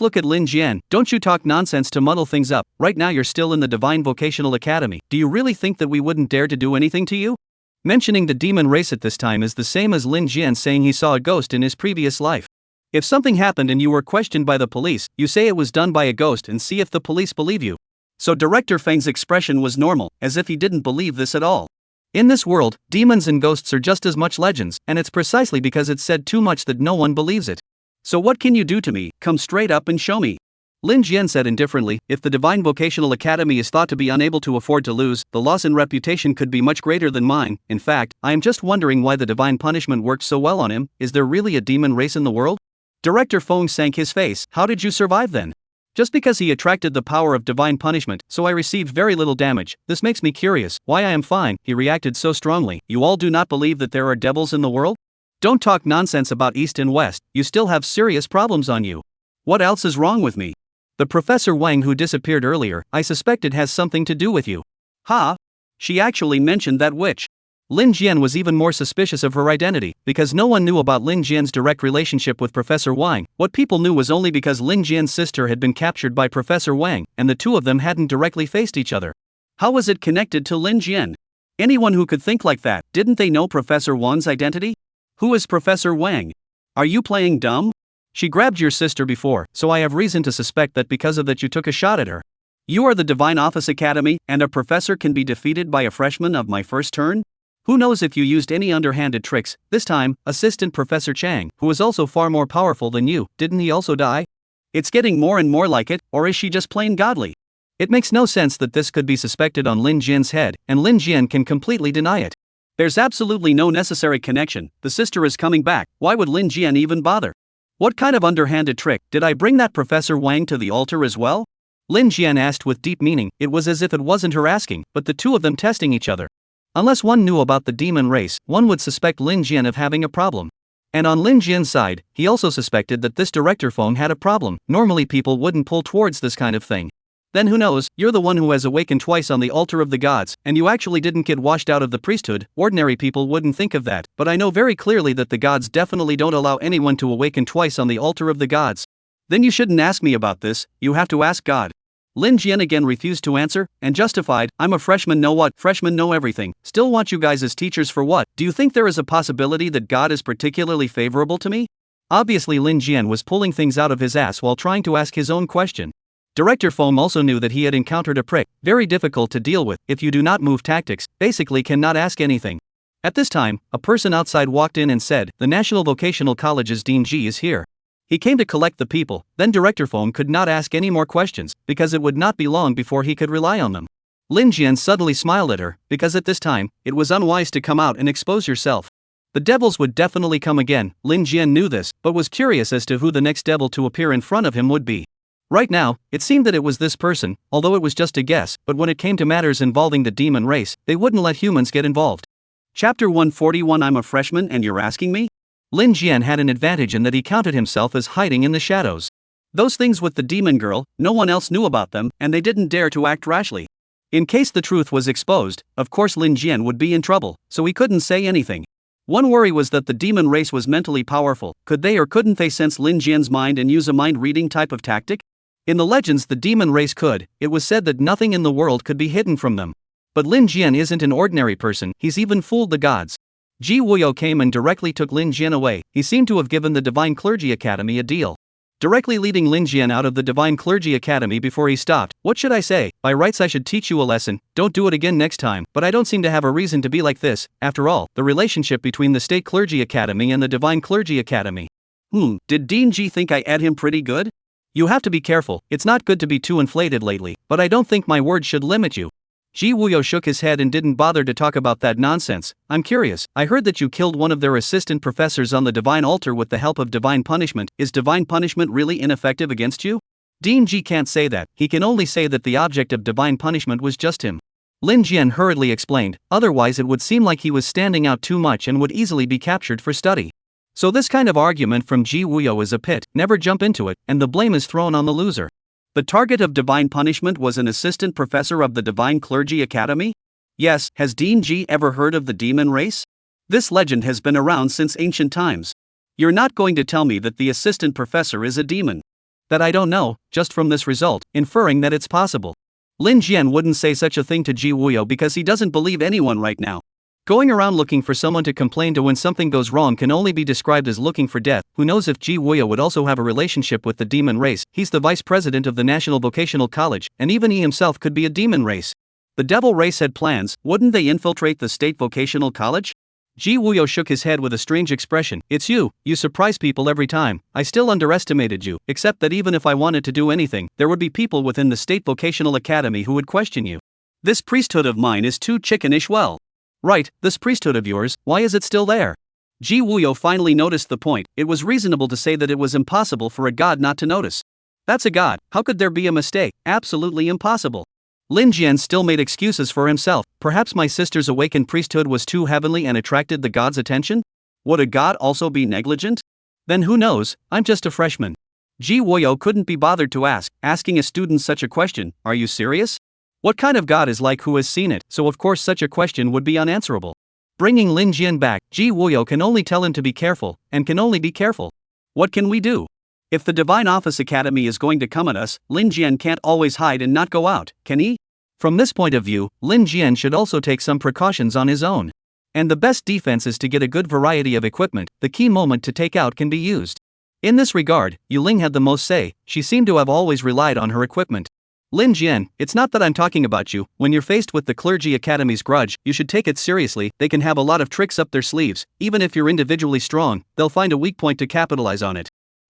Look at Lin Jian, don't you talk nonsense to muddle things up. Right now you're still in the Divine Vocational Academy. Do you really think that we wouldn't dare to do anything to you? Mentioning the demon race at this time is the same as Lin Jian saying he saw a ghost in his previous life. If something happened and you were questioned by the police, you say it was done by a ghost and see if the police believe you. So Director Feng's expression was normal, as if he didn't believe this at all. In this world, demons and ghosts are just as much legends, and it's precisely because it's said too much that no one believes it. So what can you do to me? Come straight up and show me. Lin Jian said indifferently, if the Divine Vocational Academy is thought to be unable to afford to lose, the loss in reputation could be much greater than mine. In fact, I am just wondering why the divine punishment worked so well on him. Is there really a demon race in the world? Director Feng sank his face. How did you survive then? Just because he attracted the power of divine punishment, so I received very little damage. This makes me curious, why I am fine. He reacted so strongly. You all do not believe that there are devils in the world? Don't talk nonsense about East and West, you still have serious problems on you. What else is wrong with me? The Professor Wang who disappeared earlier, I suspect it has something to do with you. Ha! She actually mentioned that witch. Lin Jian was even more suspicious of her identity, because no one knew about Lin Jian's direct relationship with Professor Wang. What people knew was only because Lin Jian's sister had been captured by Professor Wang, and the two of them hadn't directly faced each other. How was it connected to Lin Jian? Anyone who could think like that, didn't they know Professor Wang's identity? Who is Professor Wang? Are you playing dumb? She grabbed your sister before, so I have reason to suspect that because of that you took a shot at her. You are the Divine Office Academy, and a professor can be defeated by a freshman of my first turn? Who knows if you used any underhanded tricks? This time, Assistant Professor Chang, who is also far more powerful than you, didn't he also die? It's getting more and more like it, or is she just plain godly? It makes no sense that this could be suspected on Lin Jian's head, and Lin Jian can completely deny it. There's absolutely no necessary connection. The sister is coming back. Why would Lin Jian even bother? What kind of underhanded trick? Did I bring that Professor Wang to the altar as well? Lin Jian asked with deep meaning. It was as if it wasn't her asking, but the two of them testing each other. Unless one knew about the demon race, one would suspect Lin Jian of having a problem. And on Lin Jian's side, he also suspected that this Director Feng had a problem. Normally people wouldn't pull towards this kind of thing. Then who knows, you're the one who has awakened twice on the altar of the gods, and you actually didn't get washed out of the priesthood. Ordinary people wouldn't think of that, but I know very clearly that the gods definitely don't allow anyone to awaken twice on the altar of the gods. Then you shouldn't ask me about this, you have to ask God. Lin Jian again refused to answer, and justified, I'm a freshman, know what? Freshmen know everything. Still want you guys as teachers for what? Do you think there is a possibility that God is particularly favorable to me? Obviously Lin Jian was pulling things out of his ass while trying to ask his own question. Director Feng also knew that he had encountered a prick, very difficult to deal with. If you do not move tactics, basically cannot ask anything. At this time, a person outside walked in and said, the National Vocational College's Dean Ji is here. He came to collect the people. Then Director Feng could not ask any more questions, because it would not be long before he could rely on them. Lin Jian suddenly smiled at her, because at this time, it was unwise to come out and expose yourself. The devils would definitely come again. Lin Jian knew this, but was curious as to who the next devil to appear in front of him would be. Right now, it seemed that it was this person, although it was just a guess, but when it came to matters involving the demon race, they wouldn't let humans get involved. Chapter 141 I'm a freshman and you're asking me? Lin Jian had an advantage in that he counted himself as hiding in the shadows. Those things with the demon girl, no one else knew about them, and they didn't dare to act rashly. In case the truth was exposed, of course Lin Jian would be in trouble, so he couldn't say anything. One worry was that the demon race was mentally powerful. Could they or couldn't they sense Lin Jian's mind and use a mind-reading type of tactic? In the legends the demon race could. It was said that nothing in the world could be hidden from them. But Lin Jian isn't an ordinary person, he's even fooled the gods. Ji Wuyo came and directly took Lin Jian away. He seemed to have given the Divine Clergy Academy a deal. Directly leading Lin Jian out of the Divine Clergy Academy before he stopped. What should I say? By rights I should teach you a lesson, don't do it again next time, but I don't seem to have a reason to be like this. After all, the relationship between the State Clergy Academy and the Divine Clergy Academy. Did Dean Ji think I ed him pretty good? You have to be careful, it's not good to be too inflated lately, but I don't think my words should limit you. Ji Wuyo shook his head and didn't bother to talk about that nonsense. I'm curious, I heard that you killed one of their assistant professors on the divine altar with the help of divine punishment. Is divine punishment really ineffective against you? Dean Ji can't say that, he can only say that the object of divine punishment was just him. Lin Jian hurriedly explained, otherwise it would seem like he was standing out too much and would easily be captured for study. So this kind of argument from Ji Wuyo is a pit, never jump into it, and the blame is thrown on the loser. The target of divine punishment was an assistant professor of the Divine Clergy Academy? Yes, has Dean Ji ever heard of the demon race? This legend has been around since ancient times. You're not going to tell me that the assistant professor is a demon? That I don't know, just from this result, inferring that it's possible. Lin Jian wouldn't say such a thing to Ji Wuyo because he doesn't believe anyone right now. Going around looking for someone to complain to when something goes wrong can only be described as looking for death. Who knows if Ji Woo-yo would also have a relationship with the demon race? He's the vice president of the National Vocational College, and even he himself could be a demon race. The devil race had plans. Wouldn't they infiltrate the state vocational college? Ji Woo-yo shook his head with a strange expression. It's you surprise people every time. I still underestimated you, except that even if I wanted to do anything, there would be people within the state vocational academy who would question you. This priesthood of mine is too chickenish. Well, right, this priesthood of yours, why is it still there? Ji Woo-yo finally noticed the point. It was reasonable to say that it was impossible for a god not to notice. That's a god, how could there be a mistake? Absolutely impossible. Lin Jian still made excuses for himself. Perhaps my sister's awakened priesthood was too heavenly and attracted the god's attention? Would a god also be negligent? Then who knows, I'm just a freshman. Ji Woo-yo couldn't be bothered to asking a student such a question. Are you serious? What kind of god is like who has seen it? So of course such a question would be unanswerable. Bringing Lin Jian back, Ji Woo-yo can only tell him to be careful, and can only be careful. What can we do? If the Divine Office Academy is going to come at us, Lin Jian can't always hide and not go out, can he? From this point of view, Lin Jian should also take some precautions on his own. And the best defense is to get a good variety of equipment. The key moment to take out can be used. In this regard, Yuling had the most say. She seemed to have always relied on her equipment. Lin Jian, it's not that I'm talking about you. When you're faced with the Clergy Academy's grudge, you should take it seriously. They can have a lot of tricks up their sleeves. Even if you're individually strong, they'll find a weak point to capitalize on it.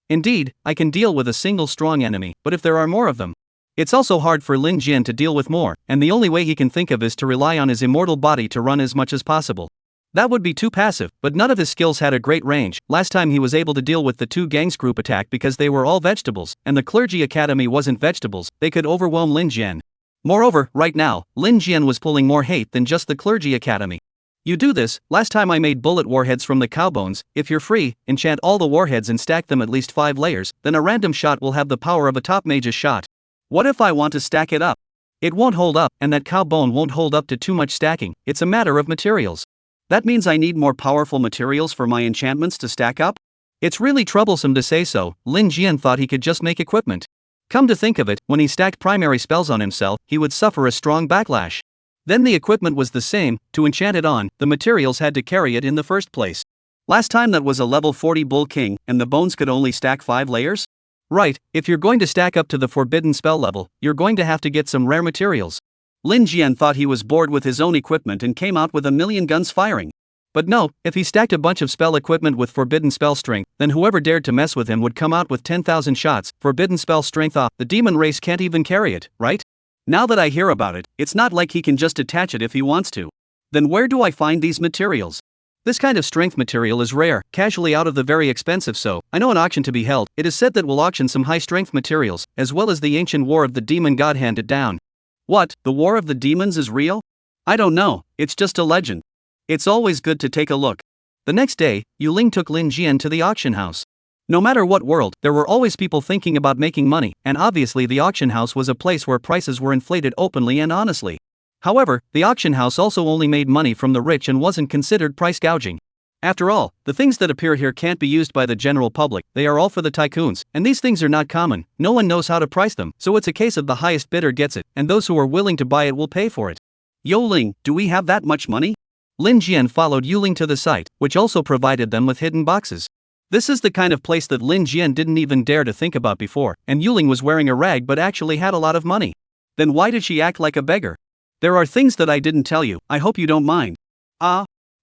Indeed, I can deal with a single strong enemy, but if there are more of them, it's also hard for Lin Jian to deal with more, and the only way he can think of is to rely on his immortal body to run as much as possible. That would be too passive, but none of his skills had a great range. Last time he was able to deal with the two gangs group attack because they were all vegetables, and the Clergy Academy wasn't vegetables. They could overwhelm Lin Jian. Moreover, right now, Lin Jian was pulling more hate than just the Clergy Academy. You do this. Last time I made bullet warheads from the cowbones. If you're free, enchant all the warheads and stack them at least 5 layers, then a random shot will have the power of a top mage's shot. What if I want to stack it up? It won't hold up, and that cow bone won't hold up to too much stacking. It's a matter of materials. That means I need more powerful materials for my enchantments to stack up? It's really troublesome to say so. Lin Jian thought he could just make equipment. Come to think of it, when he stacked primary spells on himself, he would suffer a strong backlash. Then the equipment was the same. To enchant it on, the materials had to carry it in the first place. Last time that was a level 40 Bull King, and the bones could only stack 5 layers? Right, if you're going to stack up to the forbidden spell level, you're going to have to get some rare materials. Lin Jian thought he was bored with his own equipment and came out with a million guns firing. But no, if he stacked a bunch of spell equipment with forbidden spell strength, then whoever dared to mess with him would come out with 10,000 shots. Forbidden spell strength the demon race can't even carry it, right? Now that I hear about it, it's not like he can just attach it if he wants to. Then where do I find these materials? This kind of strength material is rare, casually out of the very expensive, so I know an auction to be held. It is said that we'll auction some high strength materials, as well as the ancient war of the demon god handed down. What, the war of the demons is real? I don't know, it's just a legend. It's always good to take a look. The next day, Yuling took Lin Jian to the auction house. No matter what world, there were always people thinking about making money, and obviously the auction house was a place where prices were inflated openly and honestly. However, the auction house also only made money from the rich and wasn't considered price gouging. After all, the things that appear here can't be used by the general public, they are all for the tycoons, and these things are not common. No one knows how to price them, so it's a case of the highest bidder gets it, and those who are willing to buy it will pay for it. Yo Ling, do we have that much money? Lin Jian followed Yuling to the site, which also provided them with hidden boxes. This is the kind of place that Lin Jian didn't even dare to think about before, and Yuling was wearing a rag but actually had a lot of money. Then why did she act like a beggar? There are things that I didn't tell you, I hope you don't mind.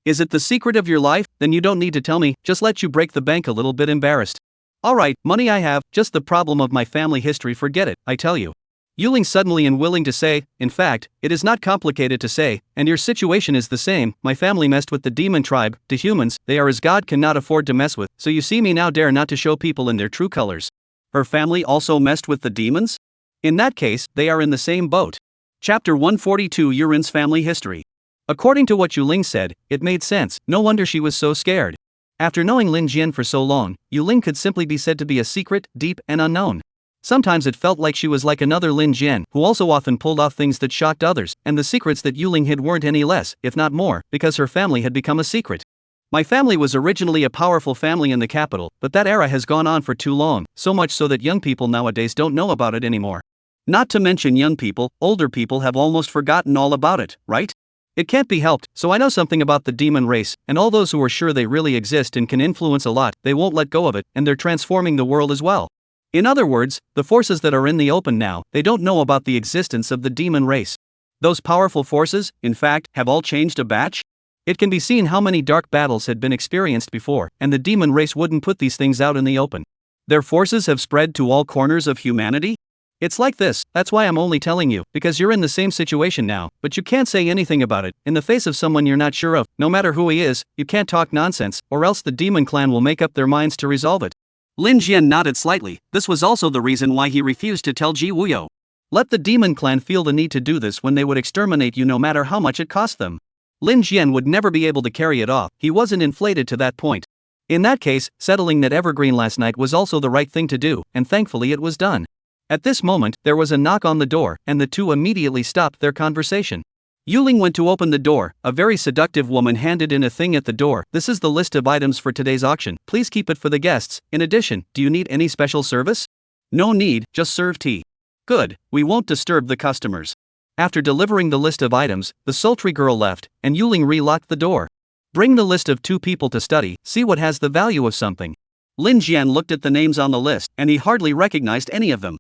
Is it the secret of your life? Then you don't need to tell me, just let you break the bank a little bit embarrassed. Alright, money I have, just the problem of my family history, forget it, I tell you. Yuling suddenly unwilling to say, in fact, it is not complicated to say, and your situation is the same. My family messed with the demon tribe. To humans, they are as God cannot afford to mess with, so you see me now dare not to show people in their true colors. Her family also messed with the demons? In that case, they are in the same boat. Chapter 142 Yurin's family history. According to what Yuling said, it made sense. No wonder she was so scared. After knowing Lin Jian for so long, Yuling could simply be said to be a secret, deep, and unknown. Sometimes it felt like she was like another Lin Jian, who also often pulled off things that shocked others, and the secrets that Yuling hid weren't any less, if not more, because her family had become a secret. My family was originally a powerful family in the capital, but that era has gone on for too long, so much so that young people nowadays don't know about it anymore. Not to mention young people, older people have almost forgotten all about it, right? It can't be helped, so I know something about the demon race, and all those who are sure they really exist and can influence a lot, they won't let go of it, and they're transforming the world as well. In other words, the forces that are in the open now, they don't know about the existence of the demon race. Those powerful forces, in fact, have all changed a batch? It can be seen how many dark battles had been experienced before, and the demon race wouldn't put these things out in the open. Their forces have spread to all corners of humanity? It's like this, that's why I'm only telling you, because you're in the same situation now, but you can't say anything about it, in the face of someone you're not sure of, no matter who he is, you can't talk nonsense, or else the demon clan will make up their minds to resolve it. Lin Jian nodded slightly. This was also the reason why he refused to tell Ji Wuyo. Let the demon clan feel the need to do this when they would exterminate you no matter how much it cost them. Lin Jian would never be able to carry it off, he wasn't inflated to that point. In that case, settling that Evergreen last night was also the right thing to do, and thankfully it was done. At this moment, there was a knock on the door, and the two immediately stopped their conversation. Yuling went to open the door. A very seductive woman handed in a thing at the door. This is the list of items for today's auction. Please keep it for the guests. In addition, do you need any special service? No need, just serve tea. Good, we won't disturb the customers. After delivering the list of items, the sultry girl left, and Yuling re-locked the door. Bring the list of 2 people to study, see what has the value of something. Lin Jian looked at the names on the list, and he hardly recognized any of them.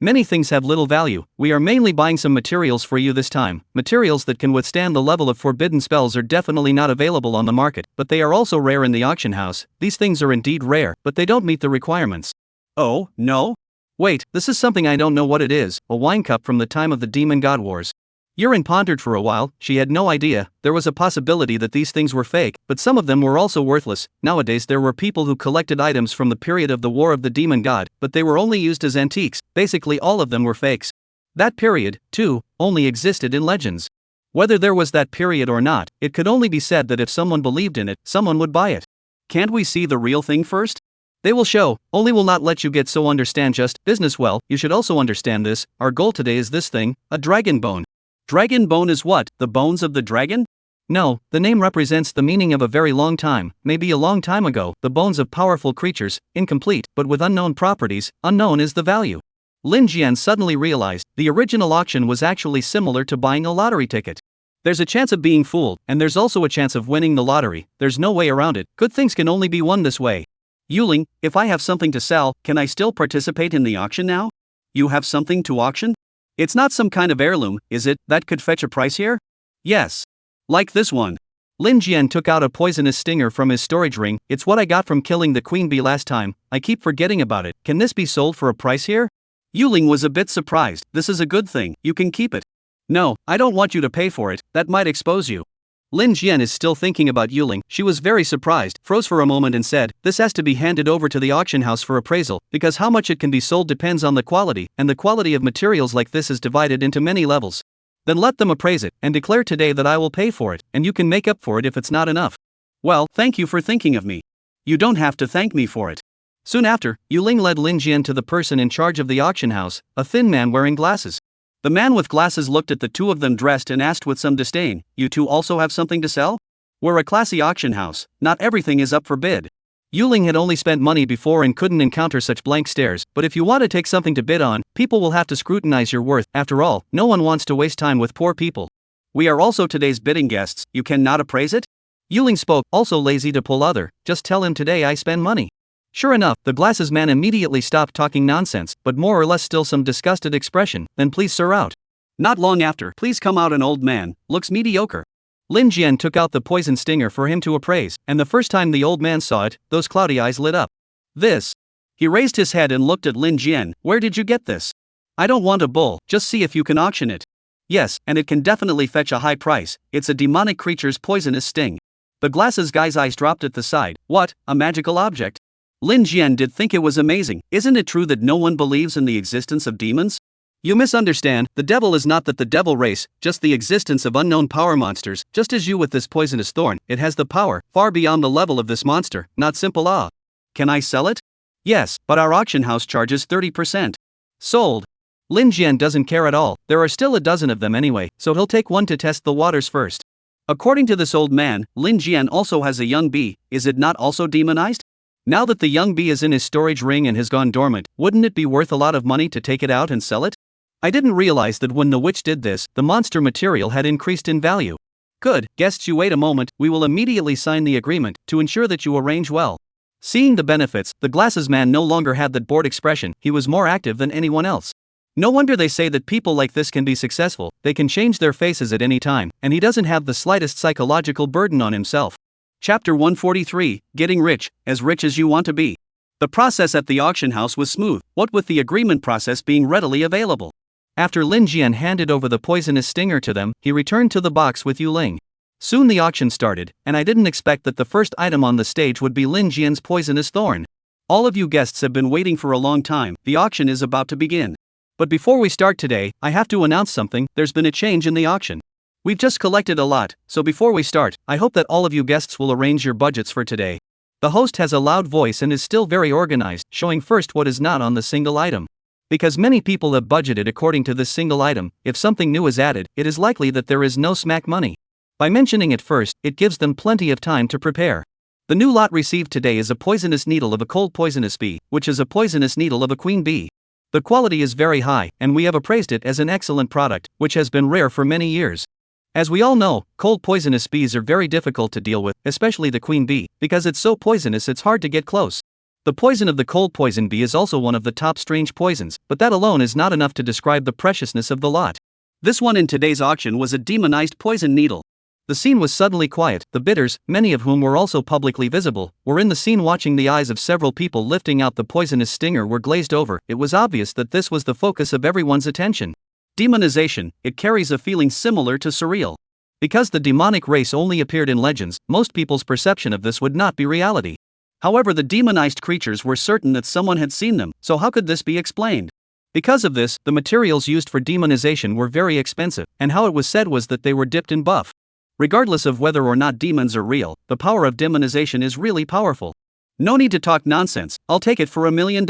Many things have little value. We are mainly buying some materials for you this time. Materials that can withstand the level of forbidden spells are definitely not available on the market, but they are also rare in the auction house. These things are indeed rare, but they don't meet the requirements. Oh, no? Wait, this is something I don't know what it is. A wine cup from the time of the Demon God Wars. Yurin pondered for a while. She had no idea. There was a possibility that these things were fake, but some of them were also worthless. Nowadays there were people who collected items from the period of the War of the Demon God, but they were only used as antiques. Basically all of them were fakes. That period, too, only existed in legends. Whether there was that period or not, it could only be said that if someone believed in it, someone would buy it. Can't we see the real thing first? They will show, only will not let you get so understand just business well. You should also understand this. Our goal today is this thing, a dragon bone. Dragon bone is what, the bones of the dragon? No, the name represents the meaning of a very long time, maybe a long time ago, the bones of powerful creatures, incomplete, but with unknown properties. Unknown is the value. Lin Jian suddenly realized, the original auction was actually similar to buying a lottery ticket. There's a chance of being fooled, and there's also a chance of winning the lottery. There's no way around it. Good things can only be won this way. Yuling, if I have something to sell, can I still participate in the auction now? You have something to auction? It's not some kind of heirloom, is it, that could fetch a price here? Yes. Like this one. Lin Jian took out a poisonous stinger from his storage ring. It's what I got from killing the queen bee last time. I keep forgetting about it. Can this be sold for a price here? Yuling was a bit surprised. This is a good thing, you can keep it. No, I don't want you to pay for it, that might expose you. Lin Jian is still thinking about Yuling. She was very surprised, froze for a moment and said, this has to be handed over to the auction house for appraisal, because how much it can be sold depends on the quality, and the quality of materials like this is divided into many levels. Then let them appraise it, and declare today that I will pay for it, and you can make up for it if it's not enough. Well, thank you for thinking of me. You don't have to thank me for it. Soon after, Yuling led Lin Jian to the person in charge of the auction house, a thin man wearing glasses. The man with glasses looked at the two of them dressed and asked with some disdain, you two also have something to sell? We're a classy auction house, not everything is up for bid. Yuling had only spent money before and couldn't encounter such blank stares, but if you want to take something to bid on, people will have to scrutinize your worth. After all, no one wants to waste time with poor people. We are also today's bidding guests, you cannot appraise it? Yuling spoke, also lazy to pull other, just tell him today I spend money. Sure enough, the glasses man immediately stopped talking nonsense, but more or less still some disgusted expression. Then please sir out. Not long after, please come out an old man, looks mediocre. Lin Jian took out the poison stinger for him to appraise, and the first time the old man saw it, those cloudy eyes lit up. This. He raised his head and looked at Lin Jian, where did you get this? I don't want a bull, just see if you can auction it. Yes, and it can definitely fetch a high price, it's a demonic creature's poisonous sting. The glasses guy's eyes dropped at the side. What, a magical object? Lin Jian did think it was amazing. Isn't it true that no one believes in the existence of demons? You misunderstand, the devil is not that the devil race, just the existence of unknown power monsters, just as you with this poisonous thorn, it has the power, far beyond the level of this monster, not simple awe. Can I sell it? Yes, but our auction house charges 30%. Sold. Lin Jian doesn't care at all, there are still a dozen of them anyway, so he'll take one to test the waters first. According to this old man, Lin Jian also has a young bee, is it not also demonized? Now that the young bee is in his storage ring and has gone dormant, wouldn't it be worth a lot of money to take it out and sell it? I didn't realize that when the witch did this, the monster material had increased in value. Good, guests, you wait a moment, we will immediately sign the agreement to ensure that you arrange well. Seeing the benefits, the glasses man no longer had that bored expression, he was more active than anyone else. No wonder they say that people like this can be successful, they can change their faces at any time, and he doesn't have the slightest psychological burden on himself. Chapter 143, Getting Rich as you want to be. The process at the auction house was smooth, what with the agreement process being readily available. After Lin Jian handed over the poisonous stinger to them, he returned to the box with Yu Ling. Soon the auction started, and I didn't expect that the first item on the stage would be Lin Jian's poisonous thorn. All of you guests have been waiting for a long time, the auction is about to begin. But before we start today, I have to announce something, there's been a change in the auction. We've just collected a lot, so before we start, I hope that all of you guests will arrange your budgets for today. The host has a loud voice and is still very organized, showing first what is not on the single item. Because many people have budgeted according to this single item, if something new is added, it is likely that there is no smack money. By mentioning it first, it gives them plenty of time to prepare. The new lot received today is a poisonous needle of a cold poisonous bee, which is a poisonous needle of a queen bee. The quality is very high, and we have appraised it as an excellent product, which has been rare for many years. As we all know, cold poisonous bees are very difficult to deal with, especially the queen bee, because it's so poisonous it's hard to get close. The poison of the cold poison bee is also one of the top strange poisons, but that alone is not enough to describe the preciousness of the lot. This one in today's auction was a demonized poison needle. The scene was suddenly quiet, the bidders, many of whom were also publicly visible, were in the scene watching. The eyes of several people lifting out the poisonous stinger were glazed over, it was obvious that this was the focus of everyone's attention. Demonization, it carries a feeling similar to surreal. Because the demonic race only appeared in legends, most people's perception of this would not be reality. However, the demonized creatures were certain that someone had seen them, so how could this be explained? Because of this, the materials used for demonization were very expensive, and how it was said was that they were dipped in buff. Regardless of whether or not demons are real, the power of demonization is really powerful. No need to talk nonsense, I'll take it for $1 million.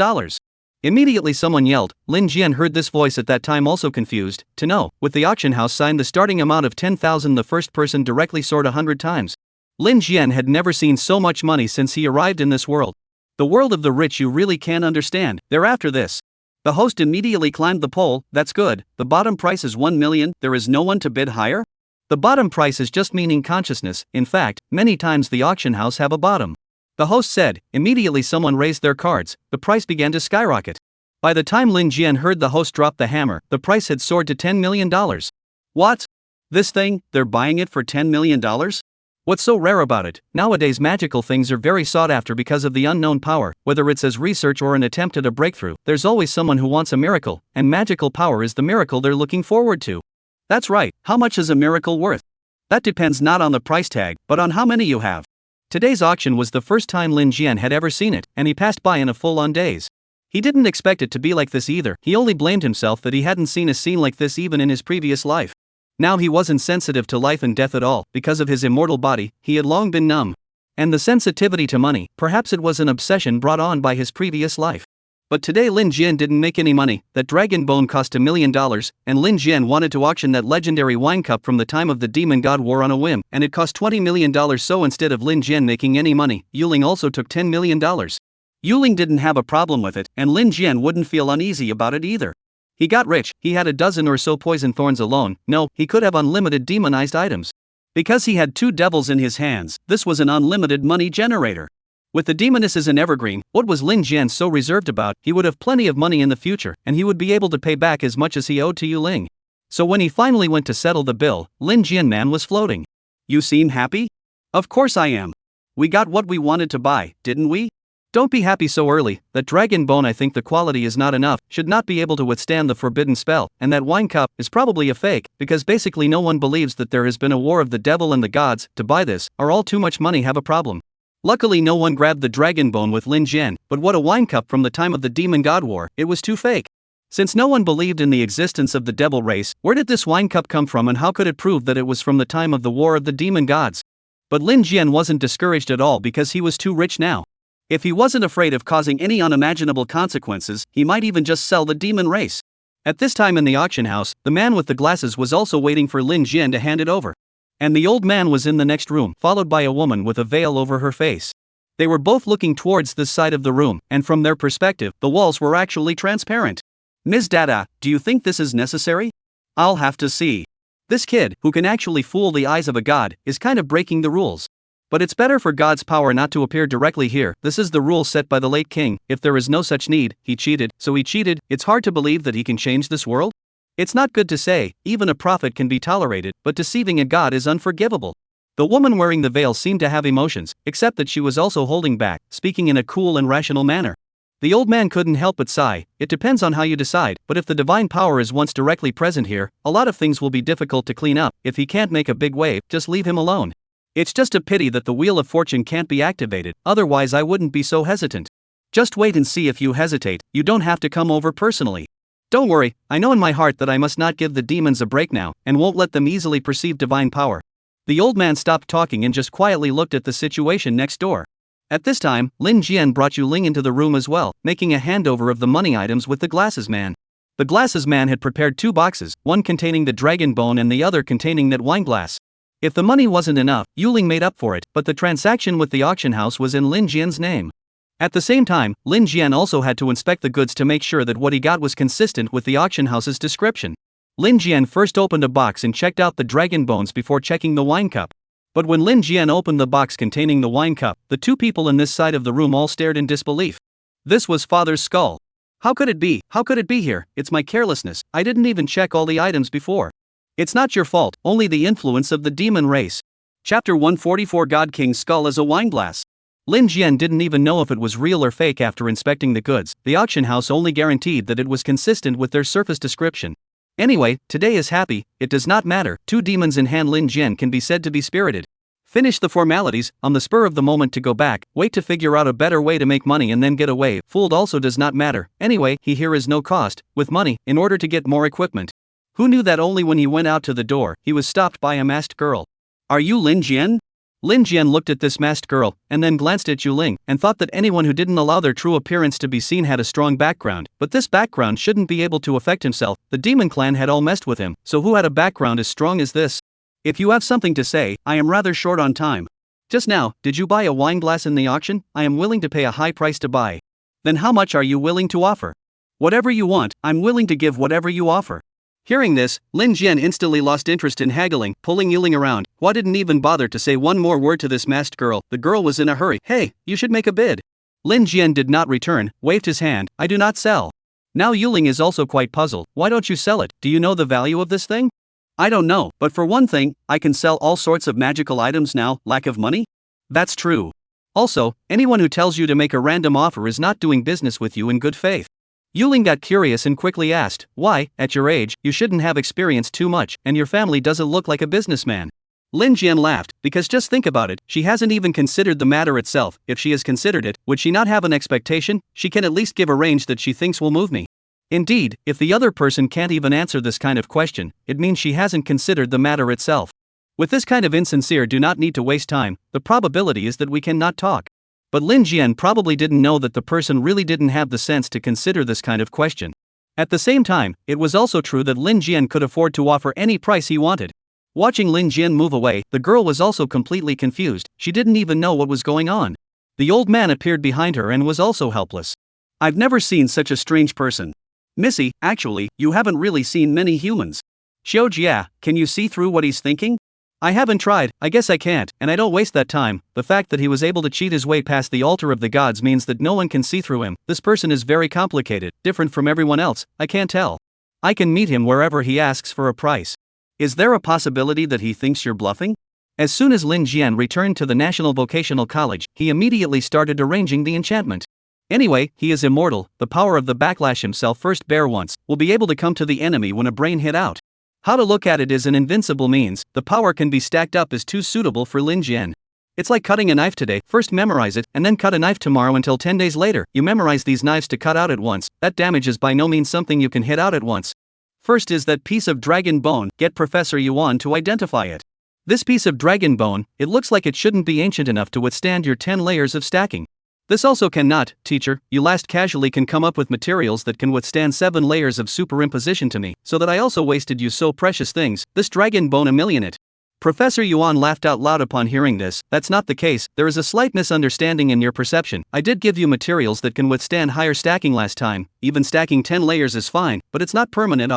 Immediately someone yelled. Lin Jian heard this voice at that time, also confused, to know, with the auction house sign the starting amount of 10,000, the first person directly soared 100 times. Lin Jian had never seen so much money since he arrived in this world. The world of the rich you really can't understand. Thereafter this. The host immediately climbed the pole, that's good, the bottom price is 1 million, there is no one to bid higher? The bottom price is just meaning consciousness, in fact, many times the auction house have a bottom. The host said. Immediately someone raised their cards, the price began to skyrocket. By the time Lin Jian heard the host drop the hammer, the price had soared to $10 million. What? This thing, they're buying it for $10 million? What's so rare about it? Nowadays magical things are very sought after because of the unknown power, whether it's as research or an attempt at a breakthrough, there's always someone who wants a miracle, and magical power is the miracle they're looking forward to. That's right, how much is a miracle worth? That depends not on the price tag, but on how many you have. Today's auction was the first time Lin Jian had ever seen it, and he passed by in a full-on daze. He didn't expect it to be like this either, he only blamed himself that he hadn't seen a scene like this even in his previous life. Now he wasn't sensitive to life and death at all, because of his immortal body, he had long been numb. And the sensitivity to money, perhaps it was an obsession brought on by his previous life. But today Lin Jian didn't make any money, that dragon bone cost $1 million, and Lin Jian wanted to auction that legendary wine cup from the time of the Demon God War on a whim, and it cost $20 million, so instead of Lin Jian making any money, Yuling also took $10 million. Yuling didn't have a problem with it, and Lin Jian wouldn't feel uneasy about it either. He got rich, he had a dozen or so poison thorns alone, no, he could have unlimited demonized items. Because he had 2 devils in his hands, this was an unlimited money generator. With the demoness as an evergreen, what was Lin Jian so reserved about? He would have plenty of money in the future, and he would be able to pay back as much as he owed to Yuling. So when he finally went to settle the bill, Lin Jian man was floating. You seem happy? Of course I am. We got what we wanted to buy, didn't we? Don't be happy so early, that dragon bone, I think the quality is not enough, should not be able to withstand the forbidden spell, and that wine cup is probably a fake, because basically no one believes that there has been a war of the devil and the gods. To buy this, or all too much money have a problem. Luckily no one grabbed the dragon bone with Lin Jian, but what a wine cup from the time of the Demon God War, it was too fake. Since no one believed in the existence of the devil race, where did this wine cup come from, and how could it prove that it was from the time of the war of the demon gods? But Lin Jian wasn't discouraged at all because he was too rich now. If he wasn't afraid of causing any unimaginable consequences, he might even just sell the demon race. At this time in the auction house, the man with the glasses was also waiting for Lin Jian to hand it over. And the old man was in the next room, followed by a woman with a veil over her face. They were both looking towards this side of the room, and from their perspective, the walls were actually transparent. Ms. Dada, do you think this is necessary? I'll have to see. This kid, who can actually fool the eyes of a god, is kind of breaking the rules. But it's better for God's power not to appear directly here. This is the rule set by the late king. If there is no such need, he cheated, so he cheated. It's hard to believe that he can change this world. It's not good to say, even a prophet can be tolerated, but deceiving a god is unforgivable. The woman wearing the veil seemed to have emotions, except that she was also holding back, speaking in a cool and rational manner. The old man couldn't help but sigh. It depends on how you decide, but if the divine power is once directly present here, a lot of things will be difficult to clean up. If he can't make a big wave, just leave him alone. It's just a pity that the Wheel of Fortune can't be activated, otherwise I wouldn't be so hesitant. Just wait and see. If you hesitate, you don't have to come over personally. Don't worry, I know in my heart that I must not give the demons a break now, and won't let them easily perceive divine power. The old man stopped talking and just quietly looked at the situation next door. At this time, Lin Jian brought Yu Ling into the room as well, making a handover of the money items with the glasses man. The glasses man had prepared 2 boxes, one containing the dragon bone and the other containing that wine glass. If the money wasn't enough, Yu Ling made up for it, but the transaction with the auction house was in Lin Jian's name. At the same time, Lin Jian also had to inspect the goods to make sure that what he got was consistent with the auction house's description. Lin Jian first opened a box and checked out the dragon bones before checking the wine cup. But when Lin Jian opened the box containing the wine cup, the 2 people in this side of the room all stared in disbelief. This was father's skull. How could it be? How could it be here? It's my carelessness. I didn't even check all the items before. It's not your fault, only the influence of the demon race. Chapter 144 God King's skull as a wineglass. Lin Jian didn't even know if it was real or fake after inspecting the goods. The auction house only guaranteed that it was consistent with their surface description. Anyway, today is happy, it does not matter. 2 demons in hand. Lin Jian can be said to be spirited. Finish the formalities, on the spur of the moment to go back, wait to figure out a better way to make money and then get away. Fooled also does not matter. Anyway, here is no cost, with money, in order to get more equipment. Who knew that only when he went out to the door, he was stopped by a masked girl. Are you Lin Jian? Lin Jian looked at this masked girl, and then glanced at Yu Ling, and thought that anyone who didn't allow their true appearance to be seen had a strong background, but this background shouldn't be able to affect himself. The demon clan had all messed with him, so who had a background as strong as this? If you have something to say, I am rather short on time. Just now, did you buy a wine glass in the auction? I am willing to pay a high price to buy. Then how much are you willing to offer? Whatever you want, I'm willing to give whatever you offer. Hearing this, Lin Jian instantly lost interest in haggling, pulling Yu Ling around. Hua didn't even bother to say one more word to this masked girl. The girl was in a hurry. Hey, you should make a bid. Lin Jian did not return, waved his hand. I do not sell. Now Yu Ling is also quite puzzled. Why don't you sell it? Do you know the value of this thing? I don't know, but for one thing, I can sell all sorts of magical items now. Lack of money? That's true. Also, anyone who tells you to make a random offer is not doing business with you in good faith. Yu Ling got curious and quickly asked, why, at your age, you shouldn't have experienced too much, and your family doesn't look like a businessman. Lin Jian laughed, because just think about it, she hasn't even considered the matter itself. If she has considered it, would she not have an expectation? She can at least give a range that she thinks will move me. Indeed, if the other person can't even answer this kind of question, it means she hasn't considered the matter itself. With this kind of insincere do not need to waste time, the probability is that we cannot talk. But Lin Jian probably didn't know that the person really didn't have the sense to consider this kind of question. At the same time, it was also true that Lin Jian could afford to offer any price he wanted. Watching Lin Jian move away, the girl was also completely confused. She didn't even know what was going on. The old man appeared behind her and was also helpless. I've never seen such a strange person. Missy, actually, you haven't really seen many humans. Xiao, can you see through what he's thinking? I haven't tried, I guess I can't, and I don't waste that time. The fact that he was able to cheat his way past the altar of the gods means that no one can see through him. This person is very complicated, different from everyone else, I can't tell. I can meet him wherever he asks for a price. Is there a possibility that he thinks you're bluffing? As soon as Lin Jian returned to the National Vocational College, he immediately started arranging the enchantment. Anyway, he is immortal, the power of the backlash himself first bear once, will be able to come to the enemy when a brain hit out. How to look at it is an invincible means, the power can be stacked up as too suitable for Lin Jian. It's like cutting a knife today, first memorize it, and then cut a knife tomorrow until 10 days later, you memorize these knives to cut out at once. That damage is by no means something you can hit out at once. First is that piece of dragon bone, get Professor Yuan to identify it. This piece of dragon bone, it looks like it shouldn't be ancient enough to withstand your 10 layers of stacking. This also cannot, teacher, you last casually can come up with materials that can withstand 7 layers of superimposition to me, so that I also wasted you so precious things, this dragon bone a million it. Professor Yuan laughed out loud upon hearing this. That's not the case, there is a slight misunderstanding in your perception. I did give you materials that can withstand higher stacking last time, even stacking 10 layers is fine, but it's not permanent.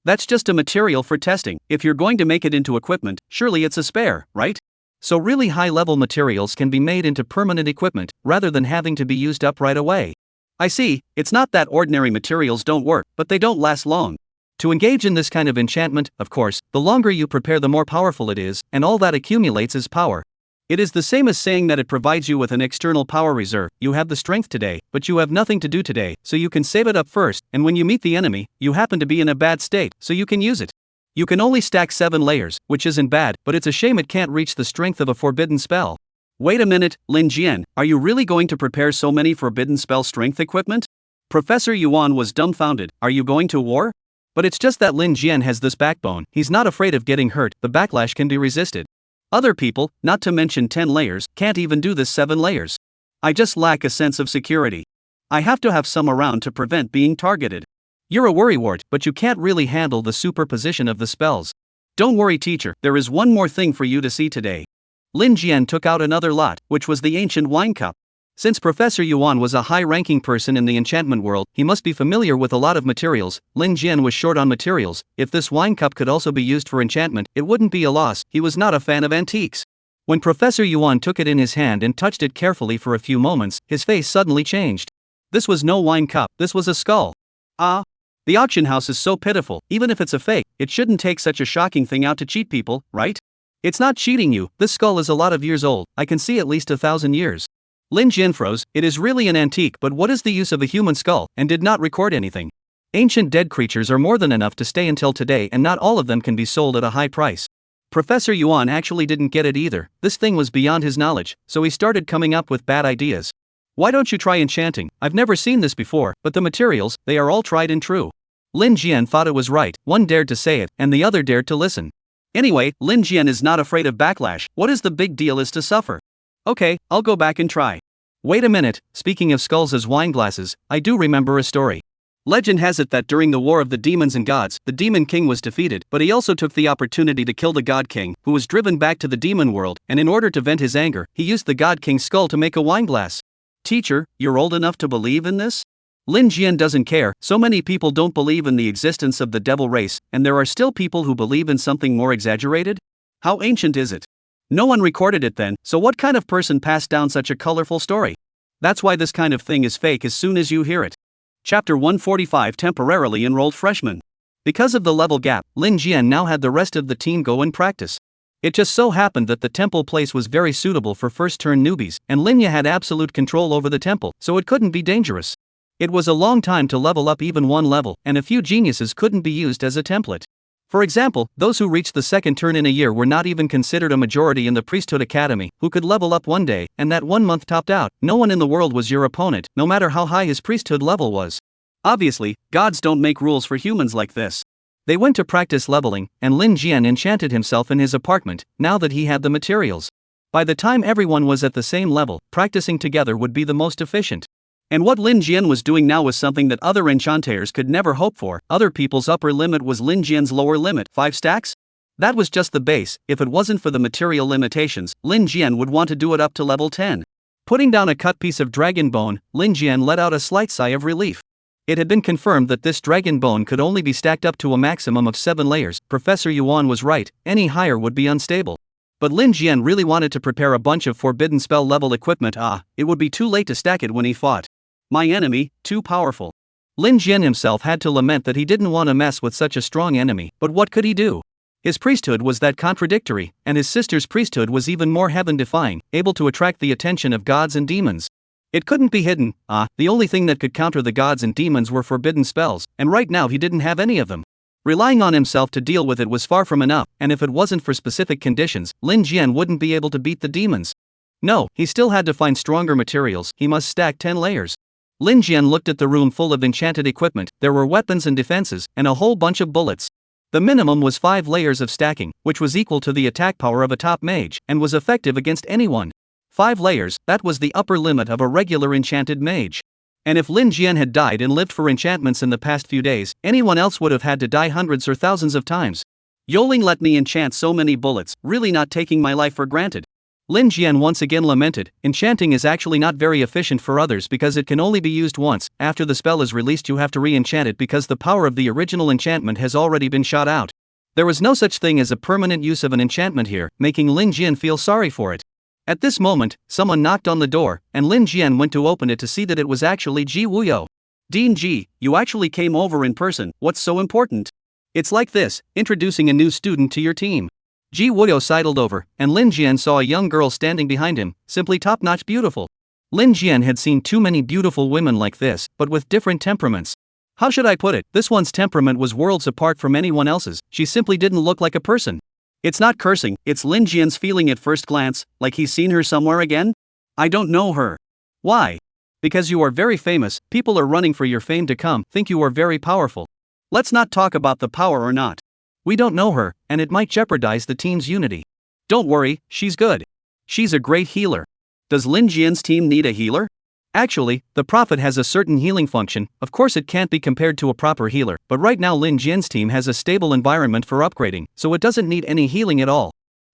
That's just a material for testing. If you're going to make it into equipment, surely it's a spare, right? So really high-level materials can be made into permanent equipment, rather than having to be used up right away. I see, it's not that ordinary materials don't work, but they don't last long. To engage in this kind of enchantment, of course, the longer you prepare the more powerful it is, and all that accumulates is power. It is the same as saying that it provides you with an external power reserve. You have the strength today, but you have nothing to do today, so you can save it up first, and when you meet the enemy, you happen to be in a bad state, so you can use it. You can only stack 7 layers, which isn't bad, but it's a shame it can't reach the strength of a forbidden spell. Wait a minute, Lin Jian, are you really going to prepare so many forbidden spell strength equipment? Professor Yuan was dumbfounded. Are you going to war? But it's just that Lin Jian has this backbone. He's not afraid of getting hurt, the backlash can be resisted. Other people, not to mention 10 layers, can't even do this 7 layers. I just lack a sense of security. I have to have some around to prevent being targeted. You're a worrywart, but you can't really handle the superposition of the spells. Don't worry, teacher, there is one more thing for you to see today. Lin Jian took out another lot, which was the ancient wine cup. Since Professor Yuan was a high-ranking person in the enchantment world, he must be familiar with a lot of materials. Lin Jian was short on materials. If this wine cup could also be used for enchantment, it wouldn't be a loss. He was not a fan of antiques. When Professor Yuan took it in his hand and touched it carefully for a few moments, his face suddenly changed. This was no wine cup, this was a skull. Ah. The auction house is so pitiful. Even if it's a fake, it shouldn't take such a shocking thing out to cheat people, right? It's not cheating you. This skull is a lot of years old. I can see at least 1,000 years. Lin Jian froze. It is really an antique, but what is the use of a human skull, and did not record anything? Ancient dead creatures are more than enough to stay until today, and not all of them can be sold at a high price. Professor Yuan actually didn't get it either. This thing was beyond his knowledge, so he started coming up with bad ideas. Why don't you try enchanting? I've never seen this before, but the materials, they are all tried and true. Lin Jian thought it was right. One dared to say it, and the other dared to listen. Anyway, Lin Jian is not afraid of backlash. What is the big deal is to suffer? Okay, I'll go back and try. Wait a minute, speaking of skulls as wine glasses, I do remember a story. Legend has it that during the War of the Demons and Gods, the Demon King was defeated, but he also took the opportunity to kill the God King, who was driven back to the demon world, and in order to vent his anger, he used the God King's skull to make a wine glass. Teacher, you're old enough to believe in this? Lin Jian doesn't care. So many people don't believe in the existence of the devil race, and there are still people who believe in something more exaggerated? How ancient is it? No one recorded it then, so what kind of person passed down such a colorful story? That's why this kind of thing is fake as soon as you hear it. Chapter 145 Temporarily Enrolled Freshmen. Because of the level gap, Lin Jian now had the rest of the team go and practice. It just so happened that the temple place was very suitable for first-turn newbies, and Linya had absolute control over the temple, so it couldn't be dangerous. It was a long time to level up even one level, and a few geniuses couldn't be used as a template. For example, those who reached the second turn in a year were not even considered a majority in the priesthood academy, who could level up one day, and that 1 month topped out. No one in the world was your opponent, no matter how high his priesthood level was. Obviously, gods don't make rules for humans like this. They went to practice leveling, and Lin Jian enchanted himself in his apartment, now that he had the materials. By the time everyone was at the same level, practicing together would be the most efficient. And what Lin Jian was doing now was something that other enchanters could never hope for. Other people's upper limit was Lin Jian's lower limit, 5 stacks? That was just the base. If it wasn't for the material limitations, Lin Jian would want to do it up to level 10. Putting down a cut piece of dragon bone, Lin Jian let out a slight sigh of relief. It had been confirmed that this dragon bone could only be stacked up to a maximum of 7 layers. Professor Yuan was right, any higher would be unstable. But Lin Jian really wanted to prepare a bunch of forbidden spell level equipment. It would be too late to stack it when he fought. My enemy, too powerful. Lin Jian himself had to lament that he didn't want to mess with such a strong enemy, but what could he do? His priesthood was that contradictory, and his sister's priesthood was even more heaven-defying, able to attract the attention of gods and demons. It couldn't be hidden. The only thing that could counter the gods and demons were forbidden spells, and right now he didn't have any of them. Relying on himself to deal with it was far from enough, and if it wasn't for specific conditions, Lin Jian wouldn't be able to beat the demons. No, he still had to find stronger materials. He must stack 10 layers. Lin Jian looked at the room full of enchanted equipment. There were weapons and defenses, and a whole bunch of bullets. The minimum was 5 layers of stacking, which was equal to the attack power of a top mage, and was effective against anyone. 5 layers, that was the upper limit of a regular enchanted mage. And if Lin Jian had died and lived for enchantments in the past few days, anyone else would have had to die hundreds or thousands of times. Yoling let me enchant so many bullets, really not taking my life for granted. Lin Jian once again lamented, enchanting is actually not very efficient for others because it can only be used once. After the spell is released you have to re-enchant it because the power of the original enchantment has already been shot out. There was no such thing as a permanent use of an enchantment here, making Lin Jian feel sorry for it. At this moment, someone knocked on the door, and Lin Jian went to open it to see that it was actually Ji Wuyo. Dean Ji, you actually came over in person, what's so important? It's like this, introducing a new student to your team. Ji Wuyo sidled over, and Lin Jian saw a young girl standing behind him, simply top-notch beautiful. Lin Jian had seen too many beautiful women like this, but with different temperaments. How should I put it? This one's temperament was worlds apart from anyone else's. She simply didn't look like a person. It's not cursing, it's Lin Jian's feeling at first glance, like he's seen her somewhere again? I don't know her. Why? Because you are very famous, people are running for your fame to come, think you are very powerful. Let's not talk about the power or not. We don't know her, and it might jeopardize the team's unity. Don't worry, she's good. She's a great healer. Does Lin Jian's team need a healer? Actually, the Prophet has a certain healing function. Of course it can't be compared to a proper healer, but right now Lin Jian's team has a stable environment for upgrading, so it doesn't need any healing at all.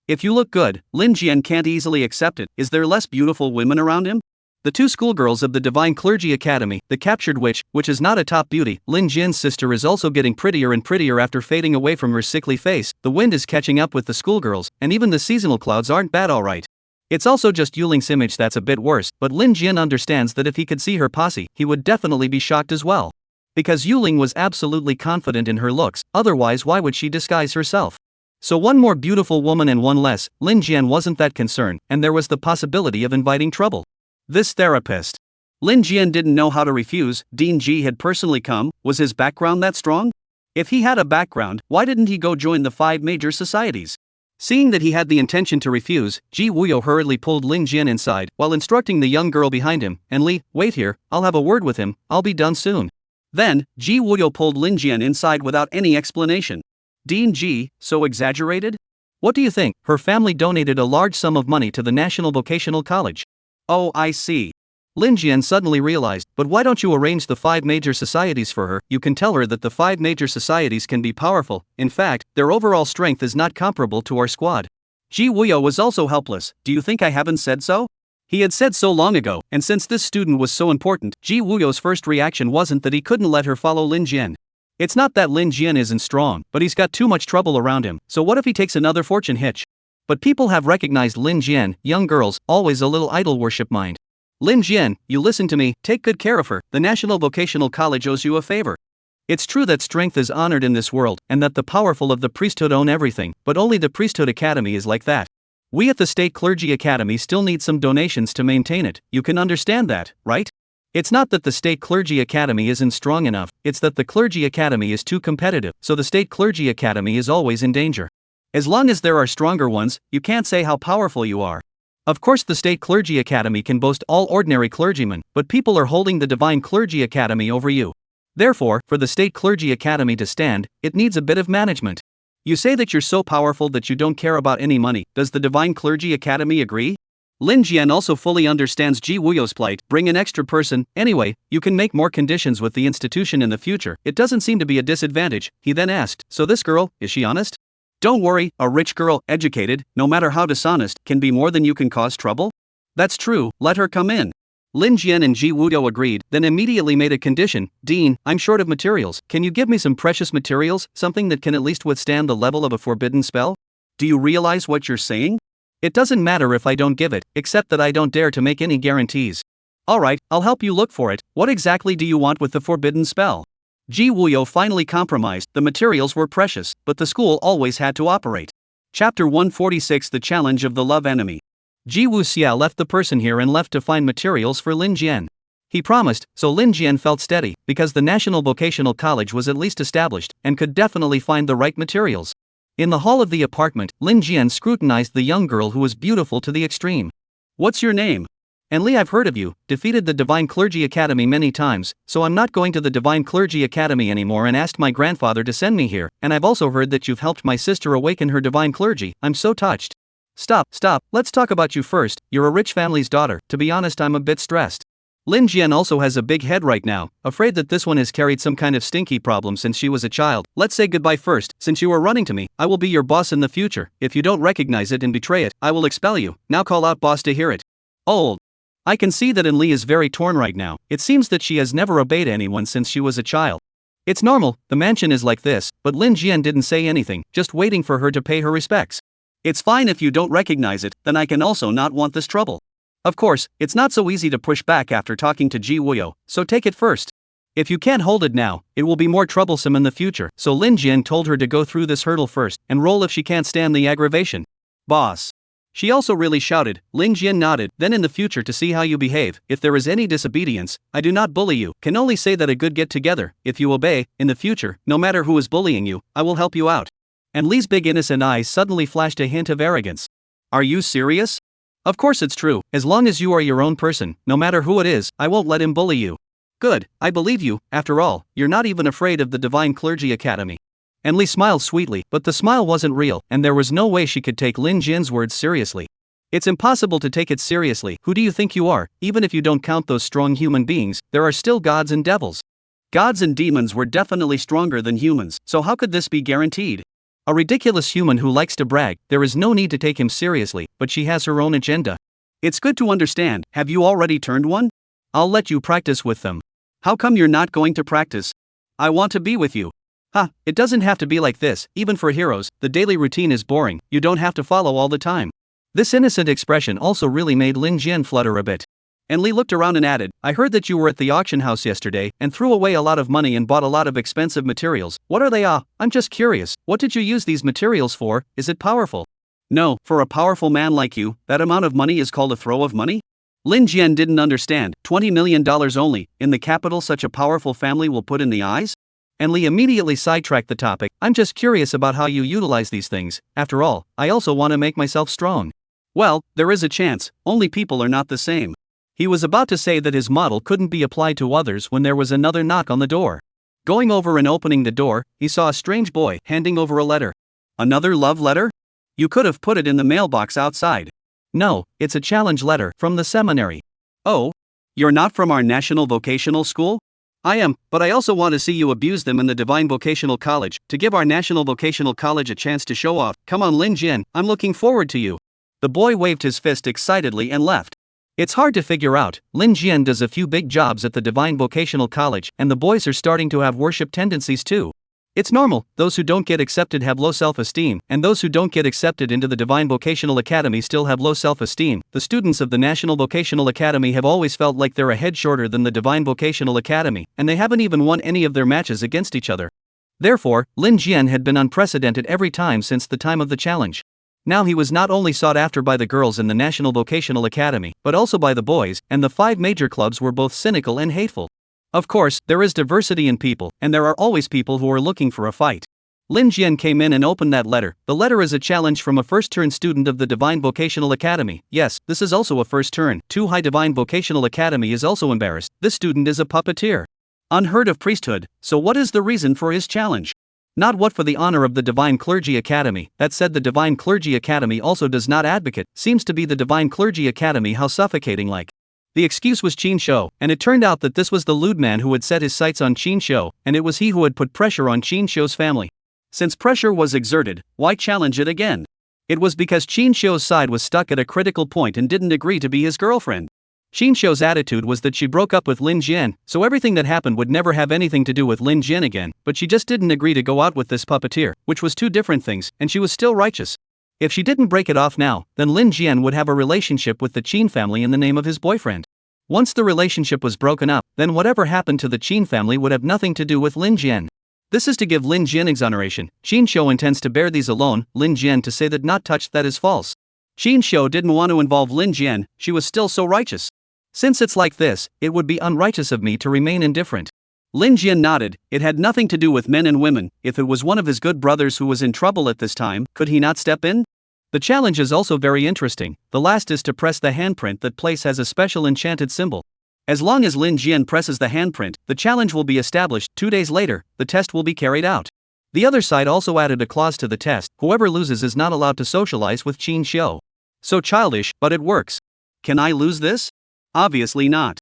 If you look good, Lin Jian can't easily accept it. Is there less beautiful women around him? The two schoolgirls of the Divine Clergy Academy, the captured witch, which is not a top beauty. Lin Jian's sister is also getting prettier and prettier after fading away from her sickly face. The wind is catching up with the schoolgirls, and even the seasonal clouds aren't bad alright. It's also just Yuling's image that's a bit worse, but Lin Jian understands that if he could see her posse, he would definitely be shocked as well. Because Yuling was absolutely confident in her looks, otherwise why would she disguise herself? So one more beautiful woman and one less, Lin Jian wasn't that concerned, and there was the possibility of inviting trouble. This therapist. Lin Jian didn't know how to refuse. Dean Ji had personally come. Was his background that strong? If he had a background, why didn't he go join the 5 major societies? Seeing that he had the intention to refuse, Ji Wuyo hurriedly pulled Lin Jian inside, while instructing the young girl behind him, and Li, wait here, I'll have a word with him, I'll be done soon. Then, Ji Wuyo pulled Lin Jian inside without any explanation. Dean Ji, so exaggerated? What do you think? Her family donated a large sum of money to the National Vocational College. Oh, I see. Lin Jian suddenly realized, but why don't you arrange the 5 major societies for her? You can tell her that the 5 major societies can be powerful. In fact, their overall strength is not comparable to our squad. Ji Wuyo was also helpless. Do you think I haven't said so? He had said so long ago, and since this student was so important, Ji Wuyo's first reaction wasn't that he couldn't let her follow Lin Jian. It's not that Lin Jian isn't strong, but he's got too much trouble around him, so what if he takes another fortune hitch? But people have recognized Lin Jian, young girls, always a little idol worship mind. Lin Jian, you listen to me, take good care of her, the National Vocational College owes you a favor. It's true that strength is honored in this world, and that the powerful of the priesthood own everything, but only the priesthood academy is like that. We at the State Clergy Academy still need some donations to maintain it, you can understand that, right? It's not that the State Clergy Academy isn't strong enough, it's that the Clergy Academy is too competitive, so the State Clergy Academy is always in danger. As long as there are stronger ones, you can't say how powerful you are. Of course the State Clergy Academy can boast all ordinary clergymen, but people are holding the Divine Clergy Academy over you. Therefore, for the State Clergy Academy to stand, it needs a bit of management. You say that you're so powerful that you don't care about any money, does the Divine Clergy Academy agree? Lin Jian also fully understands Ji Wuyo's plight, bring an extra person, anyway, you can make more conditions with the institution in the future, it doesn't seem to be a disadvantage. He then asked, so this girl, is she honest? Don't worry, a rich girl, educated, no matter how dishonest, can be more than you can cause trouble? That's true, let her come in. Lin Jian and Ji Wuyo agreed, then immediately made a condition, Dean, I'm short of materials, can you give me some precious materials, something that can at least withstand the level of a forbidden spell? Do you realize what you're saying? It doesn't matter if I don't give it, except that I don't dare to make any guarantees. Alright, I'll help you look for it, what exactly do you want with the forbidden spell? Ji Wuyo finally compromised, the materials were precious, but the school always had to operate. Chapter 146 The Challenge of the Love Enemy. Ji Wuxia left the person here and left to find materials for Lin Jian. He promised, so Lin Jian felt steady, because the National Vocational College was at least established, and could definitely find the right materials. In the hall of the apartment, Lin Jian scrutinized the young girl who was beautiful to the extreme. What's your name? And Li, I've heard of you, defeated the Divine Clergy Academy many times, so I'm not going to the Divine Clergy Academy anymore and asked my grandfather to send me here, and I've also heard that you've helped my sister awaken her divine clergy, I'm so touched. Stop, let's talk about you first, you're a rich family's daughter, to be honest I'm a bit stressed. Lin Jian also has a big head right now, afraid that this one has carried some kind of stinky problem since she was a child. Let's say goodbye first, since you are running to me, I will be your boss in the future. If you don't recognize it and betray it, I will expel you. Now call out boss to hear it. Old. I can see that Li is very torn right now. It seems that she has never obeyed anyone since she was a child. It's normal, the mansion is like this, but Lin Jian didn't say anything, just waiting for her to pay her respects. It's fine if you don't recognize it, then I can also not want this trouble. Of course, it's not so easy to push back after talking to Ji Wuyo, so take it first. If you can't hold it now, it will be more troublesome in the future, so Lin Jian told her to go through this hurdle first, and roll if she can't stand the aggravation. Boss. She also really shouted. Lin Jian nodded. Then in the future to see how you behave. If there is any disobedience, I do not bully you. Can only say that a good get together. If you obey, in the future, no matter who is bullying you, I will help you out. And Li's big innocent eyes suddenly flashed a hint of arrogance. Are you serious? Of course it's true. As long as you are your own person, no matter who it is, I won't let him bully you. Good, I believe you. After all, you're not even afraid of the Divine Clergy Academy. And Li smiled sweetly, but the smile wasn't real, and there was no way she could take Lin Jian's words seriously. It's impossible to take it seriously. Who do you think you are? Even if you don't count those strong human beings, there are still gods and devils. Gods and demons were definitely stronger than humans, so how could this be guaranteed? A ridiculous human who likes to brag. There is no need to take him seriously, but she has her own agenda. It's good to understand. Have you already turned one? I'll let you practice with them. How come you're not going to practice? I want to be with you. It doesn't have to be like this. Even for heroes, the daily routine is boring. You don't have to follow all the time. This innocent expression also really made Lin Jian flutter a bit. And Li looked around and added, I heard that you were at the auction house yesterday and threw away a lot of money and bought a lot of expensive materials. What are they? I'm just curious. What did you use these materials for? Is it powerful? No, for a powerful man like you, that amount of money is called a throw of money? Lin Jian didn't understand. $20 million only, in the capital such a powerful family will put in the eyes? And Li immediately sidetracked the topic. I'm just curious about how you utilize these things. After all, I also want to make myself strong. Well, there is a chance, only people are not the same. He was about to say that his model couldn't be applied to others when there was another knock on the door. Going over and opening the door, he saw a strange boy handing over a letter. Another love letter? You could have put it in the mailbox outside. No, it's a challenge letter from the seminary. Oh? You're not from our national vocational school? I am, but I also want to see you abuse them in the Divine Vocational College, to give our National Vocational College a chance to show off. Come on Lin Jian, I'm looking forward to you. The boy waved his fist excitedly and left. It's hard to figure out. Lin Jian does a few big jobs at the Divine Vocational College, and the boys are starting to have worship tendencies too. It's normal. Those who don't get accepted have low self-esteem, and those who don't get accepted into the Divine Vocational Academy still have low self-esteem. The students of the National Vocational Academy have always felt like they're a head shorter than the Divine Vocational Academy, and they haven't even won any of their matches against each other. Therefore, Lin Jian had been unprecedented every time since the time of the challenge. Now he was not only sought after by the girls in the National Vocational Academy, but also by the boys, and the 5 major clubs were both cynical and hateful. Of course, there is diversity in people, and there are always people who are looking for a fight. Lin Jian came in and opened that letter. The letter is a challenge from a first-turn student of the Divine Vocational Academy. Yes, this is also a first turn. Too High Divine Vocational Academy is also embarrassed. This student is a puppeteer. Unheard of priesthood. So what is the reason for his challenge? Not what for the honor of the Divine Clergy Academy. That said, the Divine Clergy Academy also does not advocate. Seems to be the Divine Clergy Academy, how suffocating like. The excuse was Qin Shou, and it turned out that this was the lewd man who had set his sights on Qin Shou, and it was he who had put pressure on Qin Shou's family. Since pressure was exerted, why challenge it again? It was because Qin Shou's side was stuck at a critical point and didn't agree to be his girlfriend. Qin Shou's attitude was that she broke up with Lin Jian, so everything that happened would never have anything to do with Lin Jian again, but she just didn't agree to go out with this puppeteer, which was 2 different things, and she was still righteous. If she didn't break it off now, then Lin Jian would have a relationship with the Qin family in the name of his boyfriend. Once the relationship was broken up, then whatever happened to the Qin family would have nothing to do with Lin Jian. This is to give Lin Jian exoneration. Qin Shou intends to bear these alone. Lin Jian to say that not touched, that is false. Qin Shou didn't want to involve Lin Jian, she was still so righteous. Since it's like this, it would be unrighteous of me to remain indifferent. Lin Jian nodded. It had nothing to do with men and women. If it was one of his good brothers who was in trouble at this time, could he not step in? The challenge is also very interesting. The last is to press the handprint. That place has a special enchanted symbol. As long as Lin Jian presses the handprint, the challenge will be established. 2 days later, the test will be carried out. The other side also added a clause to the test. Whoever loses is not allowed to socialize with Qin Shou. So childish, but it works. Can I lose this? Obviously not.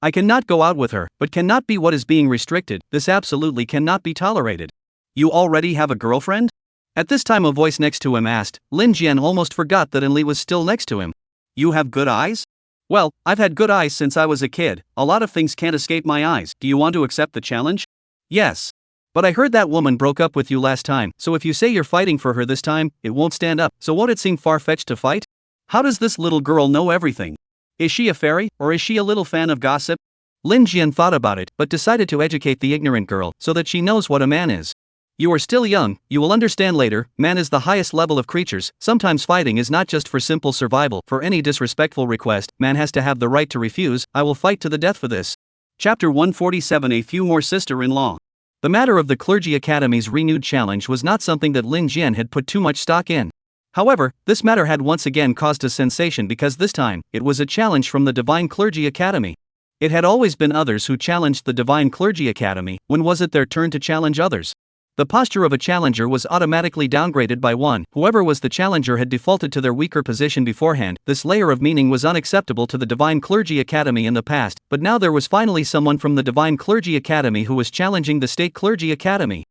I cannot go out with her, but cannot be what is being restricted. This absolutely cannot be tolerated. You already have a girlfriend? At this time a voice next to him asked. Lin Jian almost forgot that Enli was still next to him. You have good eyes? Well, I've had good eyes since I was a kid. A lot of things can't escape my eyes. Do you want to accept the challenge? Yes. But I heard that woman broke up with you last time, so if you say you're fighting for her this time, it won't stand up. So won't it seem far-fetched to fight? How does this little girl know everything? Is she a fairy, or is she a little fan of gossip? Lin Jian thought about it, but decided to educate the ignorant girl, so that she knows what a man is. You are still young, you will understand later. Man is the highest level of creatures. Sometimes fighting is not just for simple survival. For any disrespectful request, man has to have the right to refuse. I will fight to the death for this. Chapter 147. A few more sister-in-law. The matter of the Clergy Academy's renewed challenge was not something that Lin Jian had put too much stock in. However, this matter had once again caused a sensation because this time, it was a challenge from the Divine Clergy Academy. It had always been others who challenged the Divine Clergy Academy. When was it their turn to challenge others? The posture of a challenger was automatically downgraded by one. Whoever was the challenger had defaulted to their weaker position beforehand. This layer of meaning was unacceptable to the Divine Clergy Academy in the past, but now there was finally someone from the Divine Clergy Academy who was challenging the State Clergy Academy.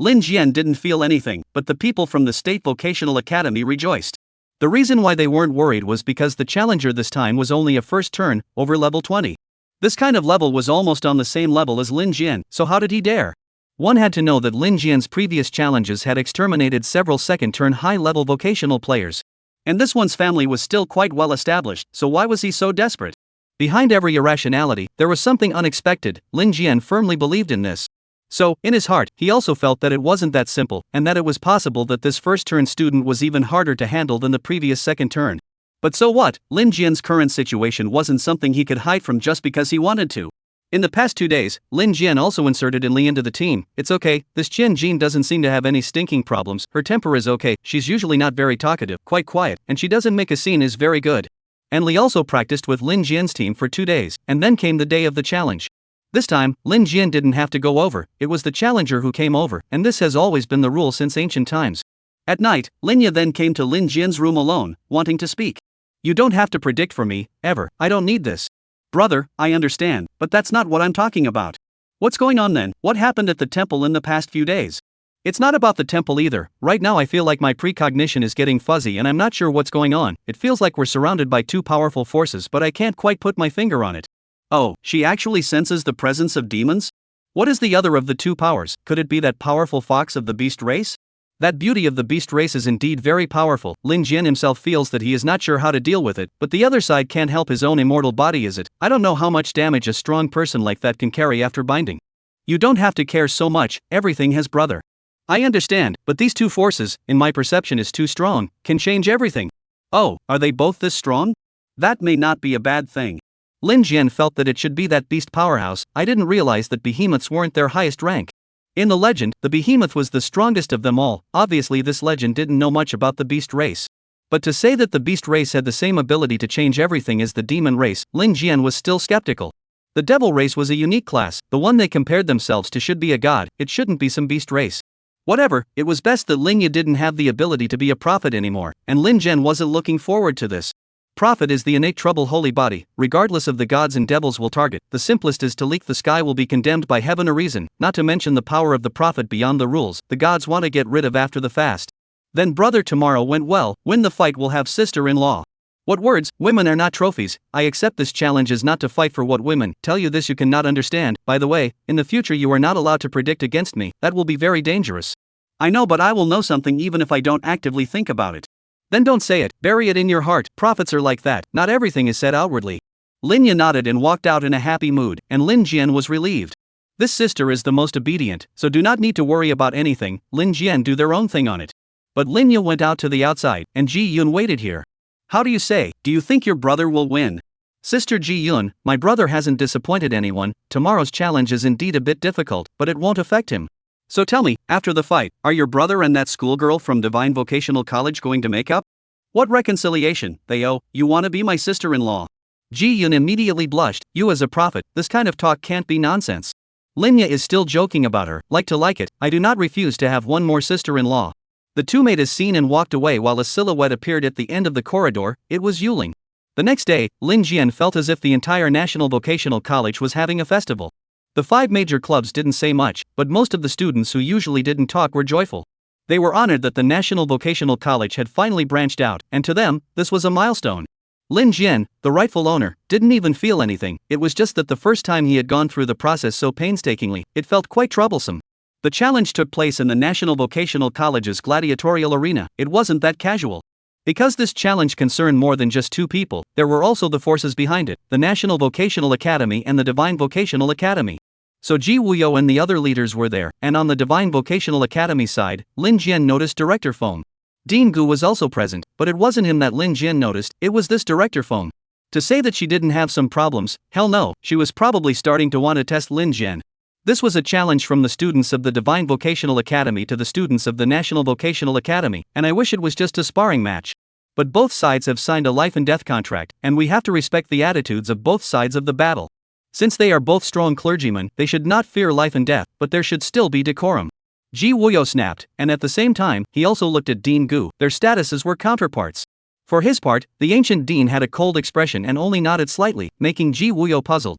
Lin Jian didn't feel anything, but the people from the State Vocational Academy rejoiced. The reason why they weren't worried was because the challenger this time was only a first turn, over level 20. This kind of level was almost on the same level as Lin Jian, so how did he dare? One had to know that Lin Jian's previous challenges had exterminated several second-turn high-level vocational players. And this one's family was still quite well established, so why was he so desperate? Behind every irrationality, there was something unexpected. Lin Jian firmly believed in this. So, in his heart, he also felt that it wasn't that simple, and that it was possible that this first-turn student was even harder to handle than the previous second turn. But so what? Lin Jian's current situation wasn't something he could hide from just because he wanted to. In the past 2 days, Lin Jian also inserted Enli into the team. It's okay, this Qian Jin doesn't seem to have any stinking problems, her temper is okay, she's usually not very talkative, quite quiet, and she doesn't make a scene is very good. Enli also practiced with Lin Jian's team for 2 days, and then came the day of the challenge. This time, Lin Jian didn't have to go over, it was the challenger who came over, and this has always been the rule since ancient times. At night, Linya then came to Lin Jian's room alone, wanting to speak. You don't have to predict for me, ever, I don't need this. Brother, I understand, but that's not what I'm talking about. What's going on then? What happened at the temple in the past few days? It's not about the temple either. Right now I feel like my precognition is getting fuzzy and I'm not sure what's going on. It feels like we're surrounded by two powerful forces, but I can't quite put my finger on it. Oh, she actually senses the presence of demons? What is the other of the two powers? Could it be that powerful fox of the beast race? That beauty of the beast race is indeed very powerful. Lin Jian himself feels that he is not sure how to deal with it, but the other side can't help his own immortal body, is it? I don't know how much damage a strong person like that can carry after binding. You don't have to care so much, everything has brother. I understand, but these two forces, in my perception is too strong, can change everything. Oh, are they both this strong? That may not be a bad thing. Lin Jian felt that it should be that beast powerhouse. I didn't realize that behemoths weren't their highest rank. In the legend, the behemoth was the strongest of them all. Obviously this legend didn't know much about the beast race. But to say that the beast race had the same ability to change everything as the demon race, Lin Jian was still skeptical. The devil race was a unique class, the one they compared themselves to should be a god, it shouldn't be some beast race. Whatever, it was best that Lin Yi didn't have the ability to be a prophet anymore, and Lin Jian wasn't looking forward to this. Prophet is the innate trouble holy body, regardless of the gods and devils will target. The simplest is to leak the sky will be condemned by heaven or reason, not to mention the power of the prophet beyond the rules, the gods want to get rid of after the fast. Then brother tomorrow went well, win the fight will have sister-in-law. What words? Women are not trophies. I accept this challenge is not to fight for what women tell you this you cannot understand. By the way, in the future you are not allowed to predict against me, that will be very dangerous. I know, but I will know something even if I don't actively think about it. Then don't say it, bury it in your heart. Prophets are like that, not everything is said outwardly. Lin Yi nodded and walked out in a happy mood, and Lin Jian was relieved. This sister is the most obedient, so do not need to worry about anything. Lin Jian do their own thing on it. But Lin Yi went out to the outside, and Ji Yun waited here. How do you say? Do you think your brother will win? Sister Ji Yun, my brother hasn't disappointed anyone. Tomorrow's challenge is indeed a bit difficult, but it won't affect him. So tell me, after the fight, are your brother and that schoolgirl from Divine Vocational College going to make up? What reconciliation, Theo, you want to be my sister-in-law? Ji Yun immediately blushed. You as a prophet, this kind of talk can't be nonsense. Lin Yi is still joking about her, like it, I do not refuse to have one more sister-in-law. The two made a scene and walked away while a silhouette appeared at the end of the corridor, it was Yuling. The next day, Lin Jian felt as if the entire National Vocational College was having a festival. The 5 major clubs didn't say much, but most of the students who usually didn't talk were joyful. They were honored that the National Vocational College had finally branched out, and to them, this was a milestone. Lin Jian, the rightful owner, didn't even feel anything. It was just that the first time he had gone through the process so painstakingly, it felt quite troublesome. The challenge took place in the National Vocational College's gladiatorial arena. It wasn't that casual. Because this challenge concerned more than just 2 people, there were also the forces behind it, the National Vocational Academy and the Divine Vocational Academy. So Ji Wuyo and the other leaders were there, and on the Divine Vocational Academy side, Lin Jian noticed Director Feng. Dean Gu was also present, but it wasn't him that Lin Jian noticed, it was this Director Feng. To say that she didn't have some problems, hell no, she was probably starting to want to test Lin Jian. This was a challenge from the students of the Divine Vocational Academy to the students of the National Vocational Academy, and I wish it was just a sparring match. But both sides have signed a life and death contract, and we have to respect the attitudes of both sides of the battle. Since they are both strong clergymen, they should not fear life and death, but there should still be decorum. Ji Wuyo snapped, and at the same time, he also looked at Dean Gu. Their statuses were counterparts. For his part, the ancient Dean had a cold expression and only nodded slightly, making Ji Wuyo puzzled.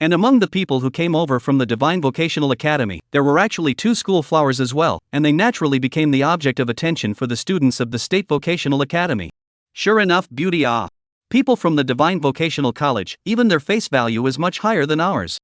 And among the people who came over from the Divine Vocational Academy, there were actually 2 school flowers as well, and they naturally became the object of attention for the students of the State Vocational Academy. Sure enough, beauty people from the Divine Vocational College, even their face value is much higher than ours.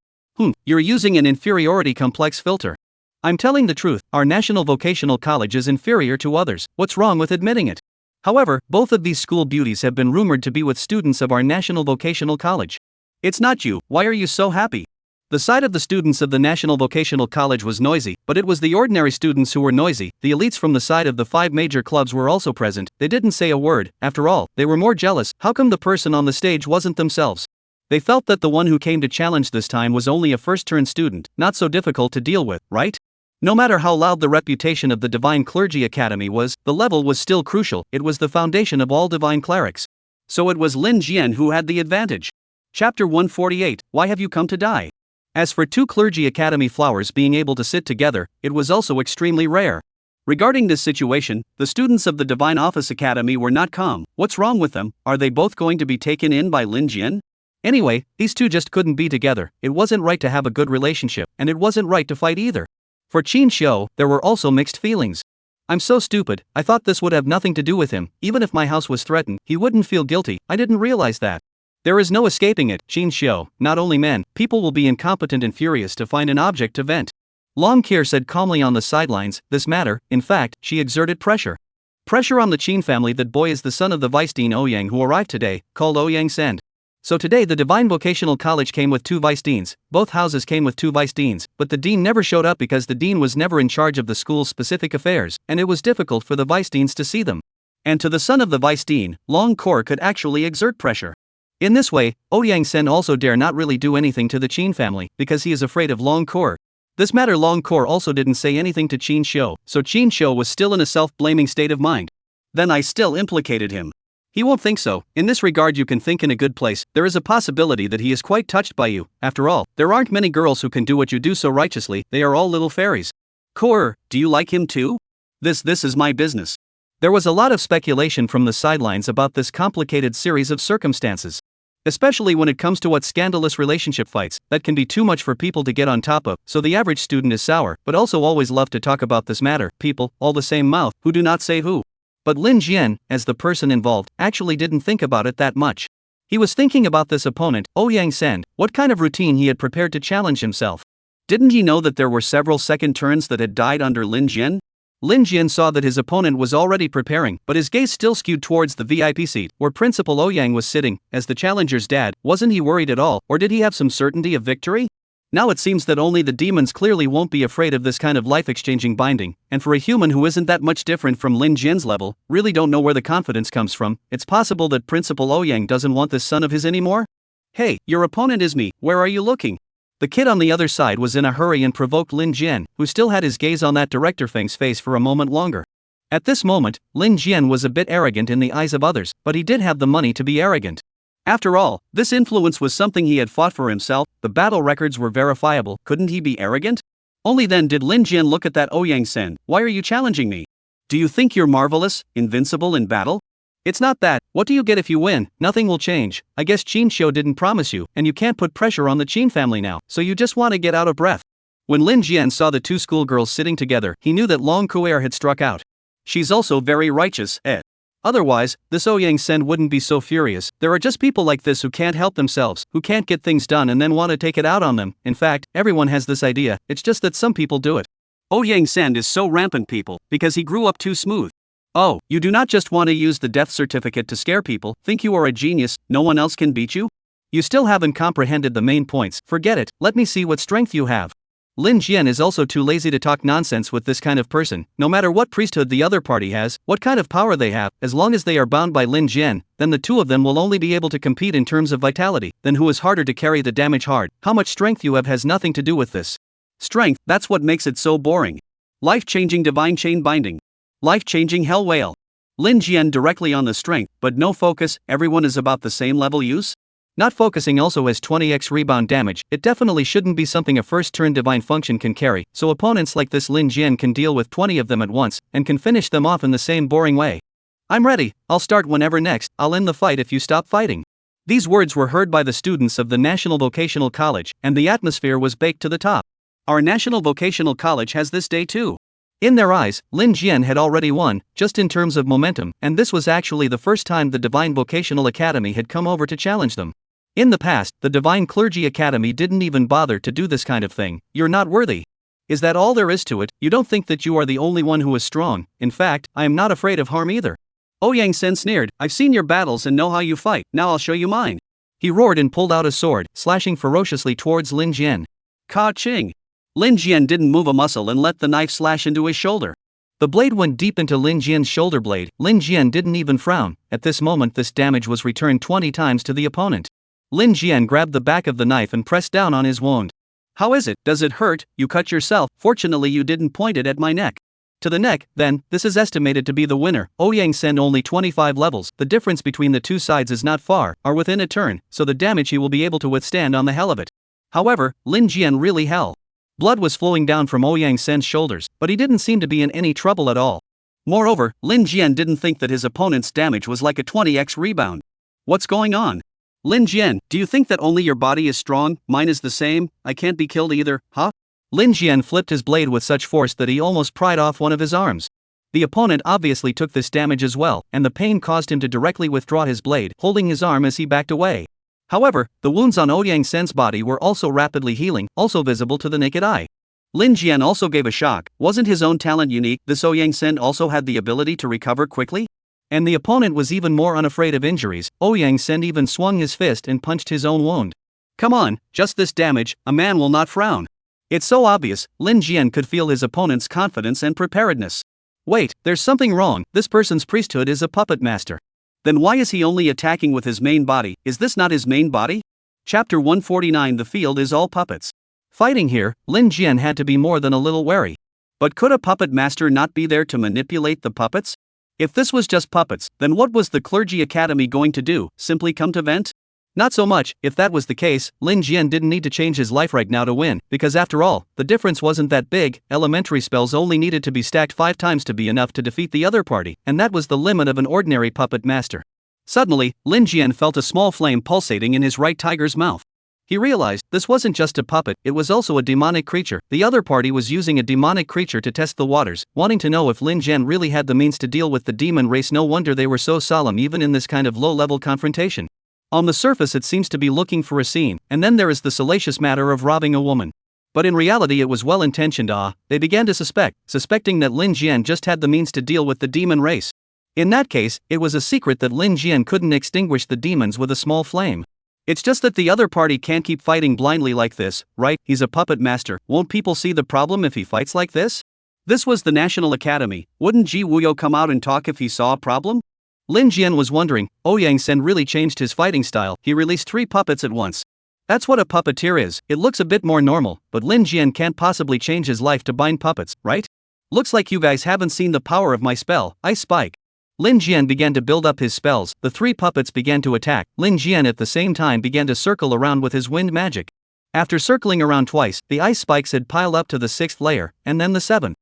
You're using an inferiority complex filter. I'm telling the truth, our National Vocational College is inferior to others. What's wrong with admitting it? However, both of these school beauties have been rumored to be with students of our National Vocational College. It's not you, why are you so happy? The side of the students of the National Vocational College was noisy, but it was the ordinary students who were noisy. The elites from the side of the 5 major clubs were also present. They didn't say a word. After all, they were more jealous. How come the person on the stage wasn't themselves? They felt that the one who came to challenge this time was only a first-turn student, not so difficult to deal with, right? No matter how loud the reputation of the Divine Clergy Academy was, the level was still crucial. It was the foundation of all divine clerics. So it was Lin Jian who had the advantage. Chapter 148, Why Have You Come to Die? As for 2 Clergy Academy flowers being able to sit together, it was also extremely rare. Regarding this situation, the students of the Divine Office Academy were not calm. What's wrong with them? Are they both going to be taken in by Lin Jian? Anyway, these 2 just couldn't be together. It wasn't right to have a good relationship, and it wasn't right to fight either. For Qin Xiu, there were also mixed feelings. I'm so stupid, I thought this would have nothing to do with him. Even if my house was threatened, he wouldn't feel guilty. I didn't realize that. There is no escaping it, Qin Xiu. Not only men, people will be incompetent and furious to find an object to vent. Long Kier said calmly on the sidelines, this matter, in fact, she exerted pressure. Pressure on the Qin family. That boy is the son of the Vice Dean Ouyang who arrived today, called Ouyang Send. So today the Divine Vocational College came with 2 vice deans, both houses came with 2 vice deans, but the dean never showed up because the dean was never in charge of the school's specific affairs, and it was difficult for the vice deans to see them. And to the son of the vice dean, Long Kor could actually exert pressure. In this way, Ouyang Sen also dare not really do anything to the Qin family, because he is afraid of Long Kor. This matter Long Kor also didn't say anything to Qin Xiu, so Qin Xiu was still in a self-blaming state of mind. Then I still implicated him. He won't think so. In this regard you can think in a good place. There is a possibility that he is quite touched by you. After all, there aren't many girls who can do what you do so righteously. They are all little fairies. Kor, do you like him too? This is my business. There was a lot of speculation from the sidelines about this complicated series of circumstances. Especially when it comes to what scandalous relationship fights, that can be too much for people to get on top of, so the average student is sour, but also always love to talk about this matter, people, all the same mouth, who do not say who. But Lin Jian, as the person involved, actually didn't think about it that much. He was thinking about this opponent, Ouyang Send, what kind of routine he had prepared to challenge himself. Didn't he know that there were several second turns that had died under Lin Jian? Lin Jian saw that his opponent was already preparing, but his gaze still skewed towards the VIP seat, where Principal Ouyang was sitting, as the challenger's dad. Wasn't he worried at all, or did he have some certainty of victory? Now it seems that only the demons clearly won't be afraid of this kind of life-exchanging binding, and for a human who isn't that much different from Lin Jian's level, really don't know where the confidence comes from, it's possible that Principal Ouyang doesn't want this son of his anymore? Hey, your opponent is me, where are you looking? The kid on the other side was in a hurry and provoked Lin Jian, who still had his gaze on that Director Feng's face for a moment longer. At this moment, Lin Jian was a bit arrogant in the eyes of others, but he did have the money to be arrogant. After all, this influence was something he had fought for himself, the battle records were verifiable, couldn't he be arrogant? Only then did Lin Jian look at that Ouyang Sen. Why are you challenging me? Do you think you're marvelous, invincible in battle? It's not that. What do you get if you win? Nothing will change. I guess Qin didn't promise you, and you can't put pressure on the Qin family now, so you just want to get out of breath. When Lin Jian saw the two schoolgirls sitting together, he knew that Long Kuer had struck out. She's also very righteous, eh? Otherwise, this Ouyang Sen wouldn't be so furious. There are just people like this who can't help themselves, who can't get things done and then want to take it out on them. In fact, everyone has this idea, it's just that some people do it. Ouyang Sen is so rampant people, because he grew up too smooth. Oh, you do not just want to use the death certificate to scare people, think you are a genius, no one else can beat you? You still haven't comprehended the main points, forget it, let me see what strength you have. Lin Jian is also too lazy to talk nonsense with this kind of person. No matter what priesthood the other party has, what kind of power they have, as long as they are bound by Lin Jian, then the two of them will only be able to compete in terms of vitality. Then who is harder to carry the damage hard? How much strength you have has nothing to do with this. Strength, that's what makes it so boring. Life-changing divine chain binding. Life-changing hell whale. Lin Jian directly on the strength, but no focus, everyone is about the same level use? Not focusing also has 20x rebound damage, it definitely shouldn't be something a first turn divine function can carry, so opponents like this Lin Jian can deal with 20 of them at once, and can finish them off in the same boring way. I'm ready, I'll start whenever next, I'll end the fight if you stop fighting. These words were heard by the students of the National Vocational College, and the atmosphere was baked to the top. Our National Vocational College has this day too. In their eyes, Lin Jian had already won, just in terms of momentum, and this was actually the first time the Divine Vocational Academy had come over to challenge them. In the past, the Divine Clergy Academy didn't even bother to do this kind of thing. You're not worthy. Is that all there is to it? You don't think that you are the only one who is strong. In fact, I am not afraid of harm either. Ouyang Sen sneered, I've seen your battles and know how you fight, now I'll show you mine. He roared and pulled out a sword, slashing ferociously towards Lin Jian. Ka-ching! Lin Jian didn't move a muscle and let the knife slash into his shoulder. The blade went deep into Lin Jian's shoulder blade. Lin Jian didn't even frown. At this moment this damage was returned 20 times to the opponent. Lin Jian grabbed the back of the knife and pressed down on his wound. How is it? Does it hurt? You cut yourself. Fortunately you didn't point it at my neck. To the neck, then, this is estimated to be the winner. Ouyang Sen only 25 levels. The difference between the two sides is not far, are within a turn, so the damage he will be able to withstand on the hell of it. However, Lin Jian really hell. Blood was flowing down from Ouyang Sen's shoulders, but he didn't seem to be in any trouble at all. Moreover, Lin Jian didn't think that his opponent's damage was like a 20x rebound. What's going on? Lin Jian, do you think that only your body is strong? Mine is the same, I can't be killed either, huh? Lin Jian flipped his blade with such force that he almost pried off one of his arms. The opponent obviously took this damage as well, and the pain caused him to directly withdraw his blade, holding his arm as he backed away. However, the wounds on Ouyang Sen's body were also rapidly healing, also visible to the naked eye. Lin Jian also gave a shock. Wasn't his own talent unique? This Ouyang Sen also had the ability to recover quickly? And the opponent was even more unafraid of injuries. Ouyang Sen even swung his fist and punched his own wound. Come on, just this damage, a man will not frown. It's so obvious. Lin Jian could feel his opponent's confidence and preparedness. Wait, there's something wrong. This person's priesthood is a puppet master. Then why is he only attacking with his main body? Is this not his main body? Chapter 149. The field is all puppets. Fighting here, Lin Jian had to be more than a little wary. But could a puppet master not be there to manipulate the puppets? If this was just puppets, then what was the Clergy Academy going to do, simply come to vent? Not so much. If that was the case, Lin Jian didn't need to change his life right now to win, because after all, the difference wasn't that big. Elementary spells only needed to be stacked 5 times to be enough to defeat the other party, and that was the limit of an ordinary puppet master. Suddenly, Lin Jian felt a small flame pulsating in his right tiger's mouth. He realized this wasn't just a puppet, it was also a demonic creature. The other party was using a demonic creature to test the waters, wanting to know if Lin Jian really had the means to deal with the demon race. No wonder they were so solemn even in this kind of low-level confrontation. On the surface it seems to be looking for a scene, and then there is the salacious matter of robbing a woman. But in reality it was well-intentioned. They began to suspecting that Lin Jian just had the means to deal with the demon race. In that case, it was a secret that Lin Jian couldn't extinguish the demons with a small flame. It's just that the other party can't keep fighting blindly like this, right? He's a puppet master. Won't people see the problem if he fights like this? This was the National Academy. Wouldn't Ji Wuyo come out and talk if he saw a problem? Lin Jian was wondering. Ouyang Sen really changed his fighting style. He released 3 puppets at once. That's what a puppeteer is. It looks a bit more normal, but Lin Jian can't possibly change his life to bind puppets, right? Looks like you guys haven't seen the power of my spell, Ice Spike. Lin Jian began to build up his spells. The 3 puppets began to attack. Lin Jian at the same time began to circle around with his wind magic. After circling around twice, the ice spikes had piled up to the 6th layer, and then the 7th.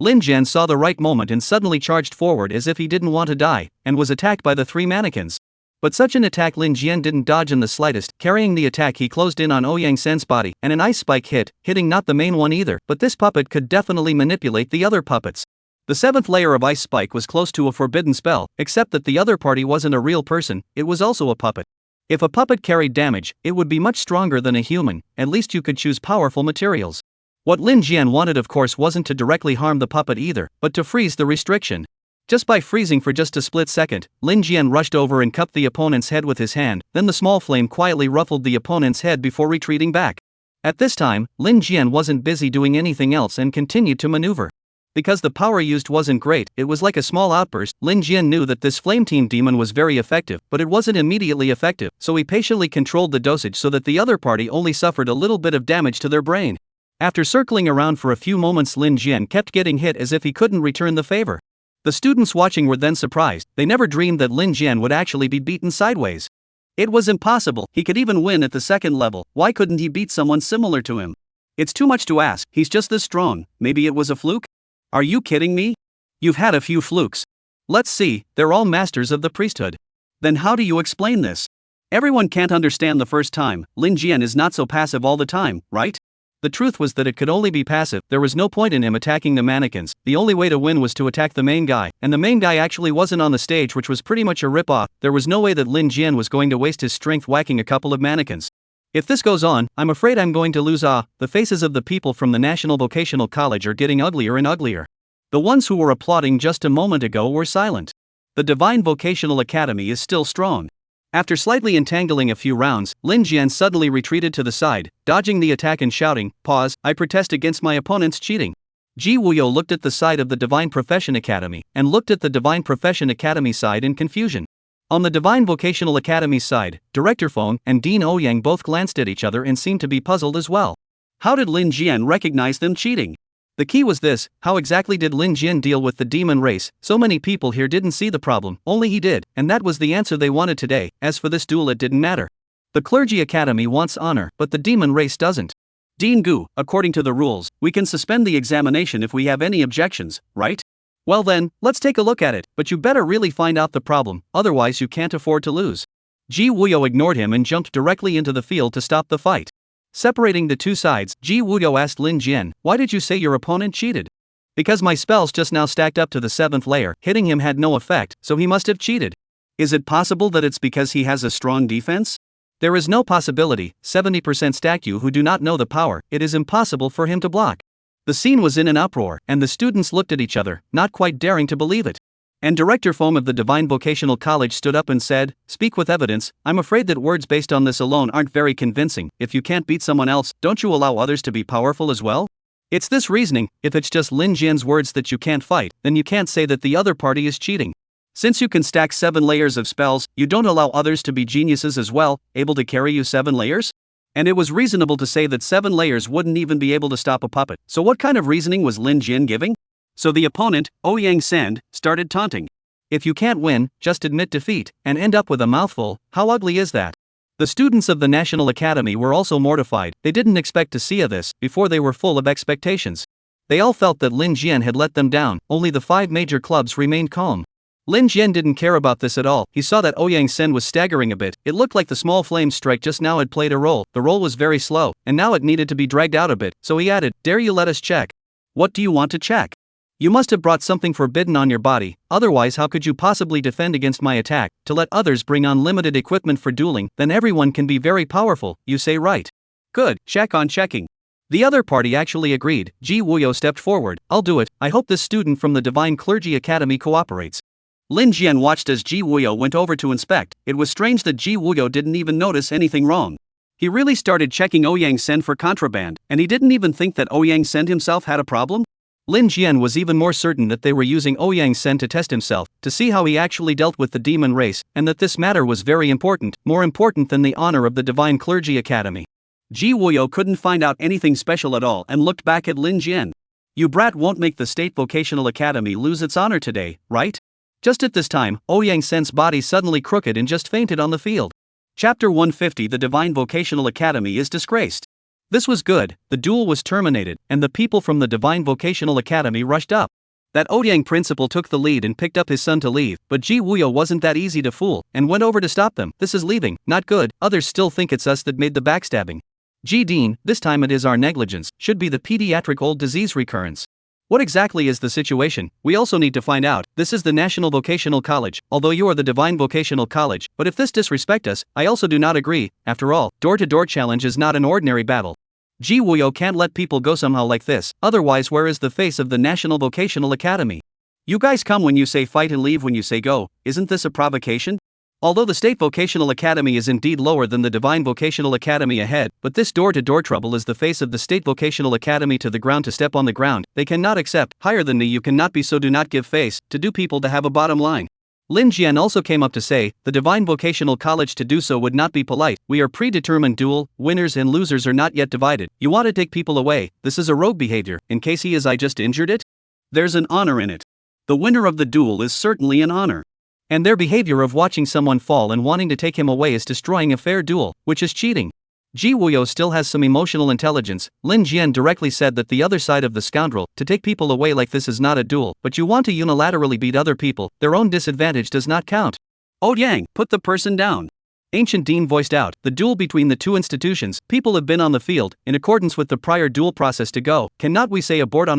Lin Jian saw the right moment and suddenly charged forward as if he didn't want to die, and was attacked by the three mannequins. But such an attack Lin Jian didn't dodge in the slightest. Carrying the attack, he closed in on Ouyang Sen's body, and an ice spike hitting not the main one either, but this puppet could definitely manipulate the other puppets. The 7th layer of ice spike was close to a forbidden spell, except that the other party wasn't a real person, it was also a puppet. If a puppet carried damage, it would be much stronger than a human. At least you could choose powerful materials. What Lin Jian wanted, of course, wasn't to directly harm the puppet either, but to freeze the restriction. Just by freezing for just a split second, Lin Jian rushed over and cupped the opponent's head with his hand, then the small flame quietly ruffled the opponent's head before retreating back. At this time, Lin Jian wasn't busy doing anything else and continued to maneuver. Because the power used wasn't great, it was like a small outburst. Lin Jian knew that this flame team demon was very effective, but it wasn't immediately effective, so he patiently controlled the dosage so that the other party only suffered a little bit of damage to their brain. After circling around for a few moments, Lin Jian kept getting hit as if he couldn't return the favor. The students watching were then surprised. They never dreamed that Lin Jian would actually be beaten sideways. It was impossible. He could even win at the 2nd level. Why couldn't he beat someone similar to him? It's too much to ask. He's just this strong. Maybe it was a fluke? Are you kidding me? You've had a few flukes. Let's see, they're all masters of the priesthood. Then how do you explain this? Everyone can't understand the first time. Lin Jian is not so passive all the time, right? The truth was that it could only be passive. There was no point in him attacking the mannequins. The only way to win was to attack the main guy, and the main guy actually wasn't on the stage, which was pretty much a rip-off. There was no way that Lin Jian was going to waste his strength whacking a couple of mannequins. If this goes on, I'm afraid I'm going to lose. The faces of the people from the National Vocational College are getting uglier and uglier. The ones who were applauding just a moment ago were silent. The Divine Vocational Academy is still strong. After slightly entangling a few rounds, Lin Jian suddenly retreated to the side, dodging the attack and shouting, "Pause, I protest against my opponent's cheating." Ji Wuyo looked at the side of the Divine Profession Academy, and looked at the Divine Profession Academy side in confusion. On the Divine Vocational Academy side, Director Feng and Dean Ouyang both glanced at each other and seemed to be puzzled as well. How did Lin Jian recognize them cheating? The key was this: how exactly did Lin Jian deal with the demon race? So many people here didn't see the problem, only he did, and that was the answer they wanted today. As for this duel, it didn't matter. The Clergy Academy wants honor, but the demon race doesn't. Dean Gu, according to the rules, we can suspend the examination if we have any objections, right? Well then, let's take a look at it, but you better really find out the problem, otherwise you can't afford to lose. Ji Wuyo ignored him and jumped directly into the field to stop the fight. Separating the two sides, Ji Wuyo asked Lin Jian, "Why did you say your opponent cheated?" "Because my spells just now stacked up to the 7th layer, hitting him had no effect, so he must have cheated." "Is it possible that it's because he has a strong defense?" "There is no possibility. 70% stack. You who do not know the power, it is impossible for him to block." The scene was in an uproar, and the students looked at each other, not quite daring to believe it. And Director Feng of the Divine Vocational College stood up and said, "Speak with evidence. I'm afraid that words based on this alone aren't very convincing. If you can't beat someone else, don't you allow others to be powerful as well?" It's this reasoning: if it's just Lin Jian's words that you can't fight, then you can't say that the other party is cheating. Since you can stack 7 layers of spells, you don't allow others to be geniuses as well, able to carry you 7 layers? And it was reasonable to say that 7 layers wouldn't even be able to stop a puppet. So what kind of reasoning was Lin Jian giving? So the opponent, Ouyang Sen, started taunting. "If you can't win, just admit defeat, and end up with a mouthful. How ugly is that?" The students of the National Academy were also mortified. They didn't expect to see this. Before, they were full of expectations. They all felt that Lin Jian had let them down. Only the 5 major clubs remained calm. Lin Jian didn't care about this at all. He saw that Ouyang Sen was staggering a bit. It looked like the small flame strike just now had played a role. The roll was very slow, and now it needed to be dragged out a bit, so he added, "Dare you let us check?" "What do you want to check?" "You must have brought something forbidden on your body, otherwise how could you possibly defend against my attack? To let others bring unlimited equipment for dueling, then everyone can be very powerful, you say, right?" "Good, check on checking." The other party actually agreed. Ji Wuyo stepped forward. "I'll do it. I hope this student from the Divine Clergy Academy cooperates." Lin Jian watched as Ji Wuyo went over to inspect. It was strange that Ji Wuyo didn't even notice anything wrong. He really started checking Ouyang Sen for contraband, and he didn't even think that Ouyang Sen himself had a problem? Lin Jian was even more certain that they were using Ouyang Sen to test himself, to see how he actually dealt with the demon race, and that this matter was very important, more important than the honor of the Divine Clergy Academy. Ji Wuyo couldn't find out anything special at all and looked back at Lin Jian. "You brat won't make the State Vocational Academy lose its honor today, right?" Just at this time, Ouyang Sen's body suddenly crooked and just fainted on the field. Chapter 150: The Divine Vocational Academy is disgraced. This was good, the duel was terminated, and the people from the Divine Vocational Academy rushed up. That Ouyang principal took the lead and picked up his son to leave, but Ji Wuyo wasn't that easy to fool, and went over to stop them. This is leaving, not good, others still think it's us that made the backstabbing. Ji Dean, this time it is our negligence, should be the pediatric old disease recurrence. What exactly is the situation? We also need to find out. This is the National Vocational College, although you are the Divine Vocational College, but if this disrespect us, I also do not agree. After all, door-to-door challenge is not an ordinary battle. Ji Wuyo can't let people go somehow like this, otherwise where is the face of the National Vocational Academy? You guys come when you say fight and leave when you say go, isn't this a provocation? Although the State Vocational Academy is indeed lower than the Divine Vocational Academy ahead, but this door-to-door trouble is the face of the State Vocational Academy to the ground to step on the ground, they cannot accept, higher than me you cannot be so do not give face, to do people to have a bottom line. Lin Jian also came up to say, the Divine Vocational College to do so would not be polite, we are predetermined duel, winners and losers are not yet divided, you want to take people away, this is a rogue behavior, in case he is I just injured it? There's an honor in it. The winner of the duel is certainly an honor. And their behavior of watching someone fall and wanting to take him away is destroying a fair duel, which is cheating. Ji Wuyo still has some emotional intelligence. Lin Jian directly said that the other side of the scoundrel, to take people away like this is not a duel, but you want to unilaterally beat other people, their own disadvantage does not count. Ouyang, put the person down. Ancient Dean voiced out, the duel between the two institutions, people have been on the field, in accordance with the prior duel process to go, cannot we say abort,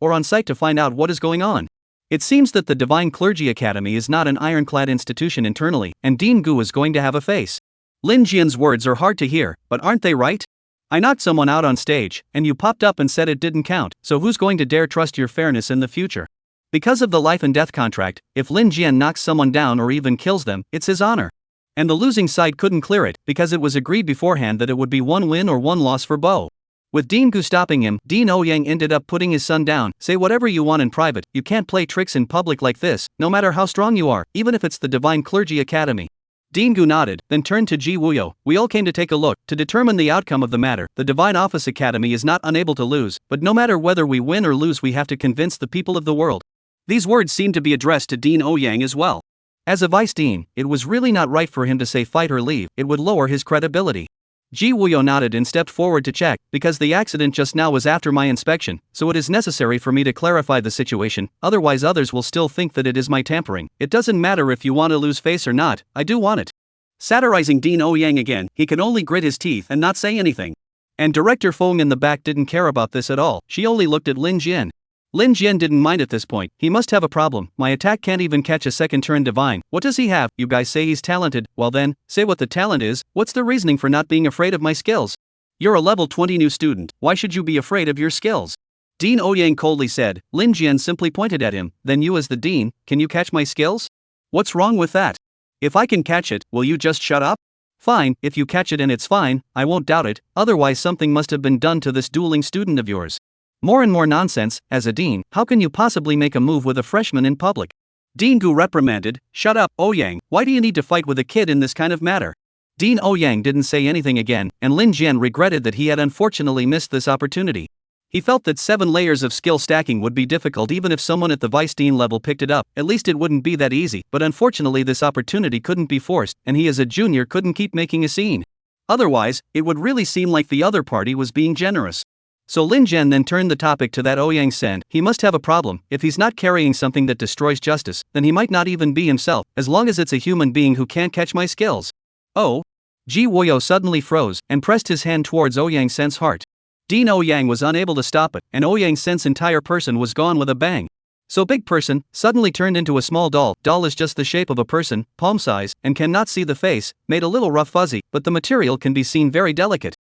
or on site to find out what is going on? It seems that the Divine Clergy Academy is not an ironclad institution internally, and Dean Gu is going to have a face. Lin Jian's words are hard to hear, but aren't they right? I knocked someone out on stage, and you popped up and said it didn't count, so who's going to dare trust your fairness in the future? Because of the life and death contract, if Lin Jian knocks someone down or even kills them, it's his honor. And the losing side couldn't clear it, because it was agreed beforehand that it would be one win or one loss for Bo. With Dean Gu stopping him, Dean Ouyang ended up putting his son down. Say whatever you want in private, you can't play tricks in public like this, no matter how strong you are, even if it's the Divine Clergy Academy. Dean Gu nodded, then turned to Ji Wuyo. We all came to take a look, to determine the outcome of the matter. The Divine Office Academy is not unable to lose, but no matter whether we win or lose we have to convince the people of the world. These words seem to be addressed to Dean Ouyang as well. As a vice dean, it was really not right for him to say fight or leave, it would lower his credibility. Ji Wuyo nodded and stepped forward to check, because the accident just now was after my inspection, so it is necessary for me to clarify the situation, otherwise others will still think that it is my tampering. It doesn't matter if you want to lose face or not, I do want it. Satirizing Dean Ouyang again, he could only grit his teeth and not say anything. And Director Feng in the back didn't care about this at all, she only looked at Lin Jian. Lin Jian didn't mind at this point, he must have a problem, my attack can't even catch a second turn divine, what does he have? You guys say he's talented, well then, say what the talent is, what's the reasoning for not being afraid of my skills? You're a level 20 new student, why should you be afraid of your skills? Dean Ouyang coldly said. Lin Jian simply pointed at him, then you as the dean, can you catch my skills? What's wrong with that? If I can catch it, will you just shut up? Fine, if you catch it and it's fine, I won't doubt it, otherwise something must have been done to this dueling student of yours. More and more nonsense, as a dean, how can you possibly make a move with a freshman in public? Dean Gu reprimanded, shut up, Ouyang, why do you need to fight with a kid in this kind of matter? Dean Ouyang didn't say anything again, and Lin Jian regretted that he had unfortunately missed this opportunity. He felt that 7 layers of skill stacking would be difficult even if someone at the vice dean level picked it up, at least it wouldn't be that easy, but unfortunately this opportunity couldn't be forced, and he as a junior couldn't keep making a scene. Otherwise, it would really seem like the other party was being generous. So Lin Jian then turned the topic to that Ouyang said, he must have a problem, if he's not carrying something that destroys justice, then he might not even be himself, as long as it's a human being who can't catch my skills. Oh? Ji Wuyo suddenly froze, and pressed his hand towards Ouyang Sen's heart. Dean Ouyang was unable to stop it, and Ouyang Sen's entire person was gone with a bang. So big person, suddenly turned into a small doll. Doll is just the shape of a person, palm size, and cannot see the face, made a little rough fuzzy, but the material can be seen very delicate.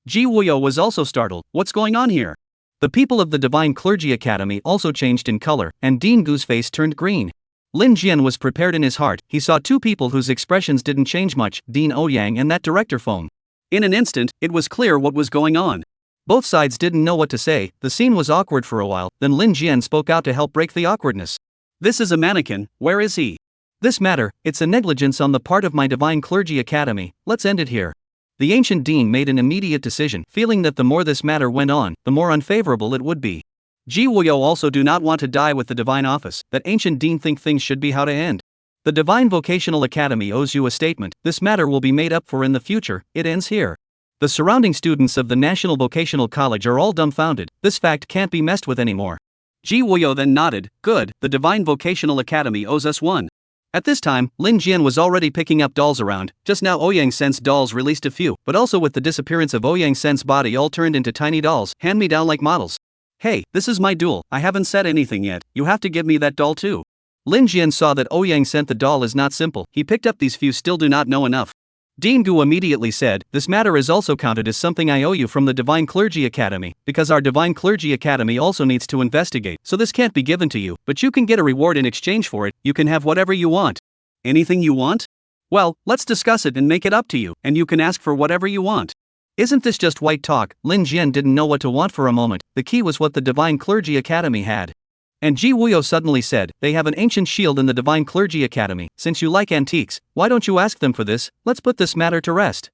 Ji Wuyo was also startled, what's going on here? The people of the Divine Clergy Academy also changed in color, and Dean Gu's face turned green. Lin Jian was prepared in his heart, he saw 2 people whose expressions didn't change much, Dean Ouyang and that Director Feng. In an instant, it was clear what was going on. Both sides didn't know what to say, the scene was awkward for a while, then Lin Jian spoke out to help break the awkwardness. This is a mannequin, where is he? This matter, it's a negligence on the part of my Divine Clergy Academy, let's end it here. The ancient dean made an immediate decision, feeling that the more this matter went on, the more unfavorable it would be. Ji Wuyo also do not want to die with the divine office, that ancient dean think things should be how to end. The Divine Vocational Academy owes you a statement, this matter will be made up for in the future, it ends here. The surrounding students of the National Vocational College are all dumbfounded. This fact can't be messed with anymore. Ji Wuyo then nodded. Good, the Divine Vocational Academy owes us one. At this time, Lin Jian was already picking up dolls around. Just now Ouyang Sen's dolls released a few, but also with the disappearance of Ouyang Sen's body all turned into tiny dolls, hand-me-down like models. Hey, this is my duel, I haven't said anything yet, you have to give me that doll too. Lin Jian saw that Ouyang Sen the doll is not simple. He picked up these few still do not know enough. Dean Gu immediately said, this matter is also counted as something I owe you from the Divine Clergy Academy, because our Divine Clergy Academy also needs to investigate, so this can't be given to you, but you can get a reward in exchange for it. You can have whatever you want. Anything you want? Well, let's discuss it and make it up to you, and you can ask for whatever you want. Isn't this just white talk? Lin Jian didn't know what to want for a moment. The key was what the Divine Clergy Academy had. And Ji Wuyo suddenly said, they have an ancient shield in the Divine Clergy Academy. Since you like antiques, why don't you ask them for this? Let's put this matter to rest.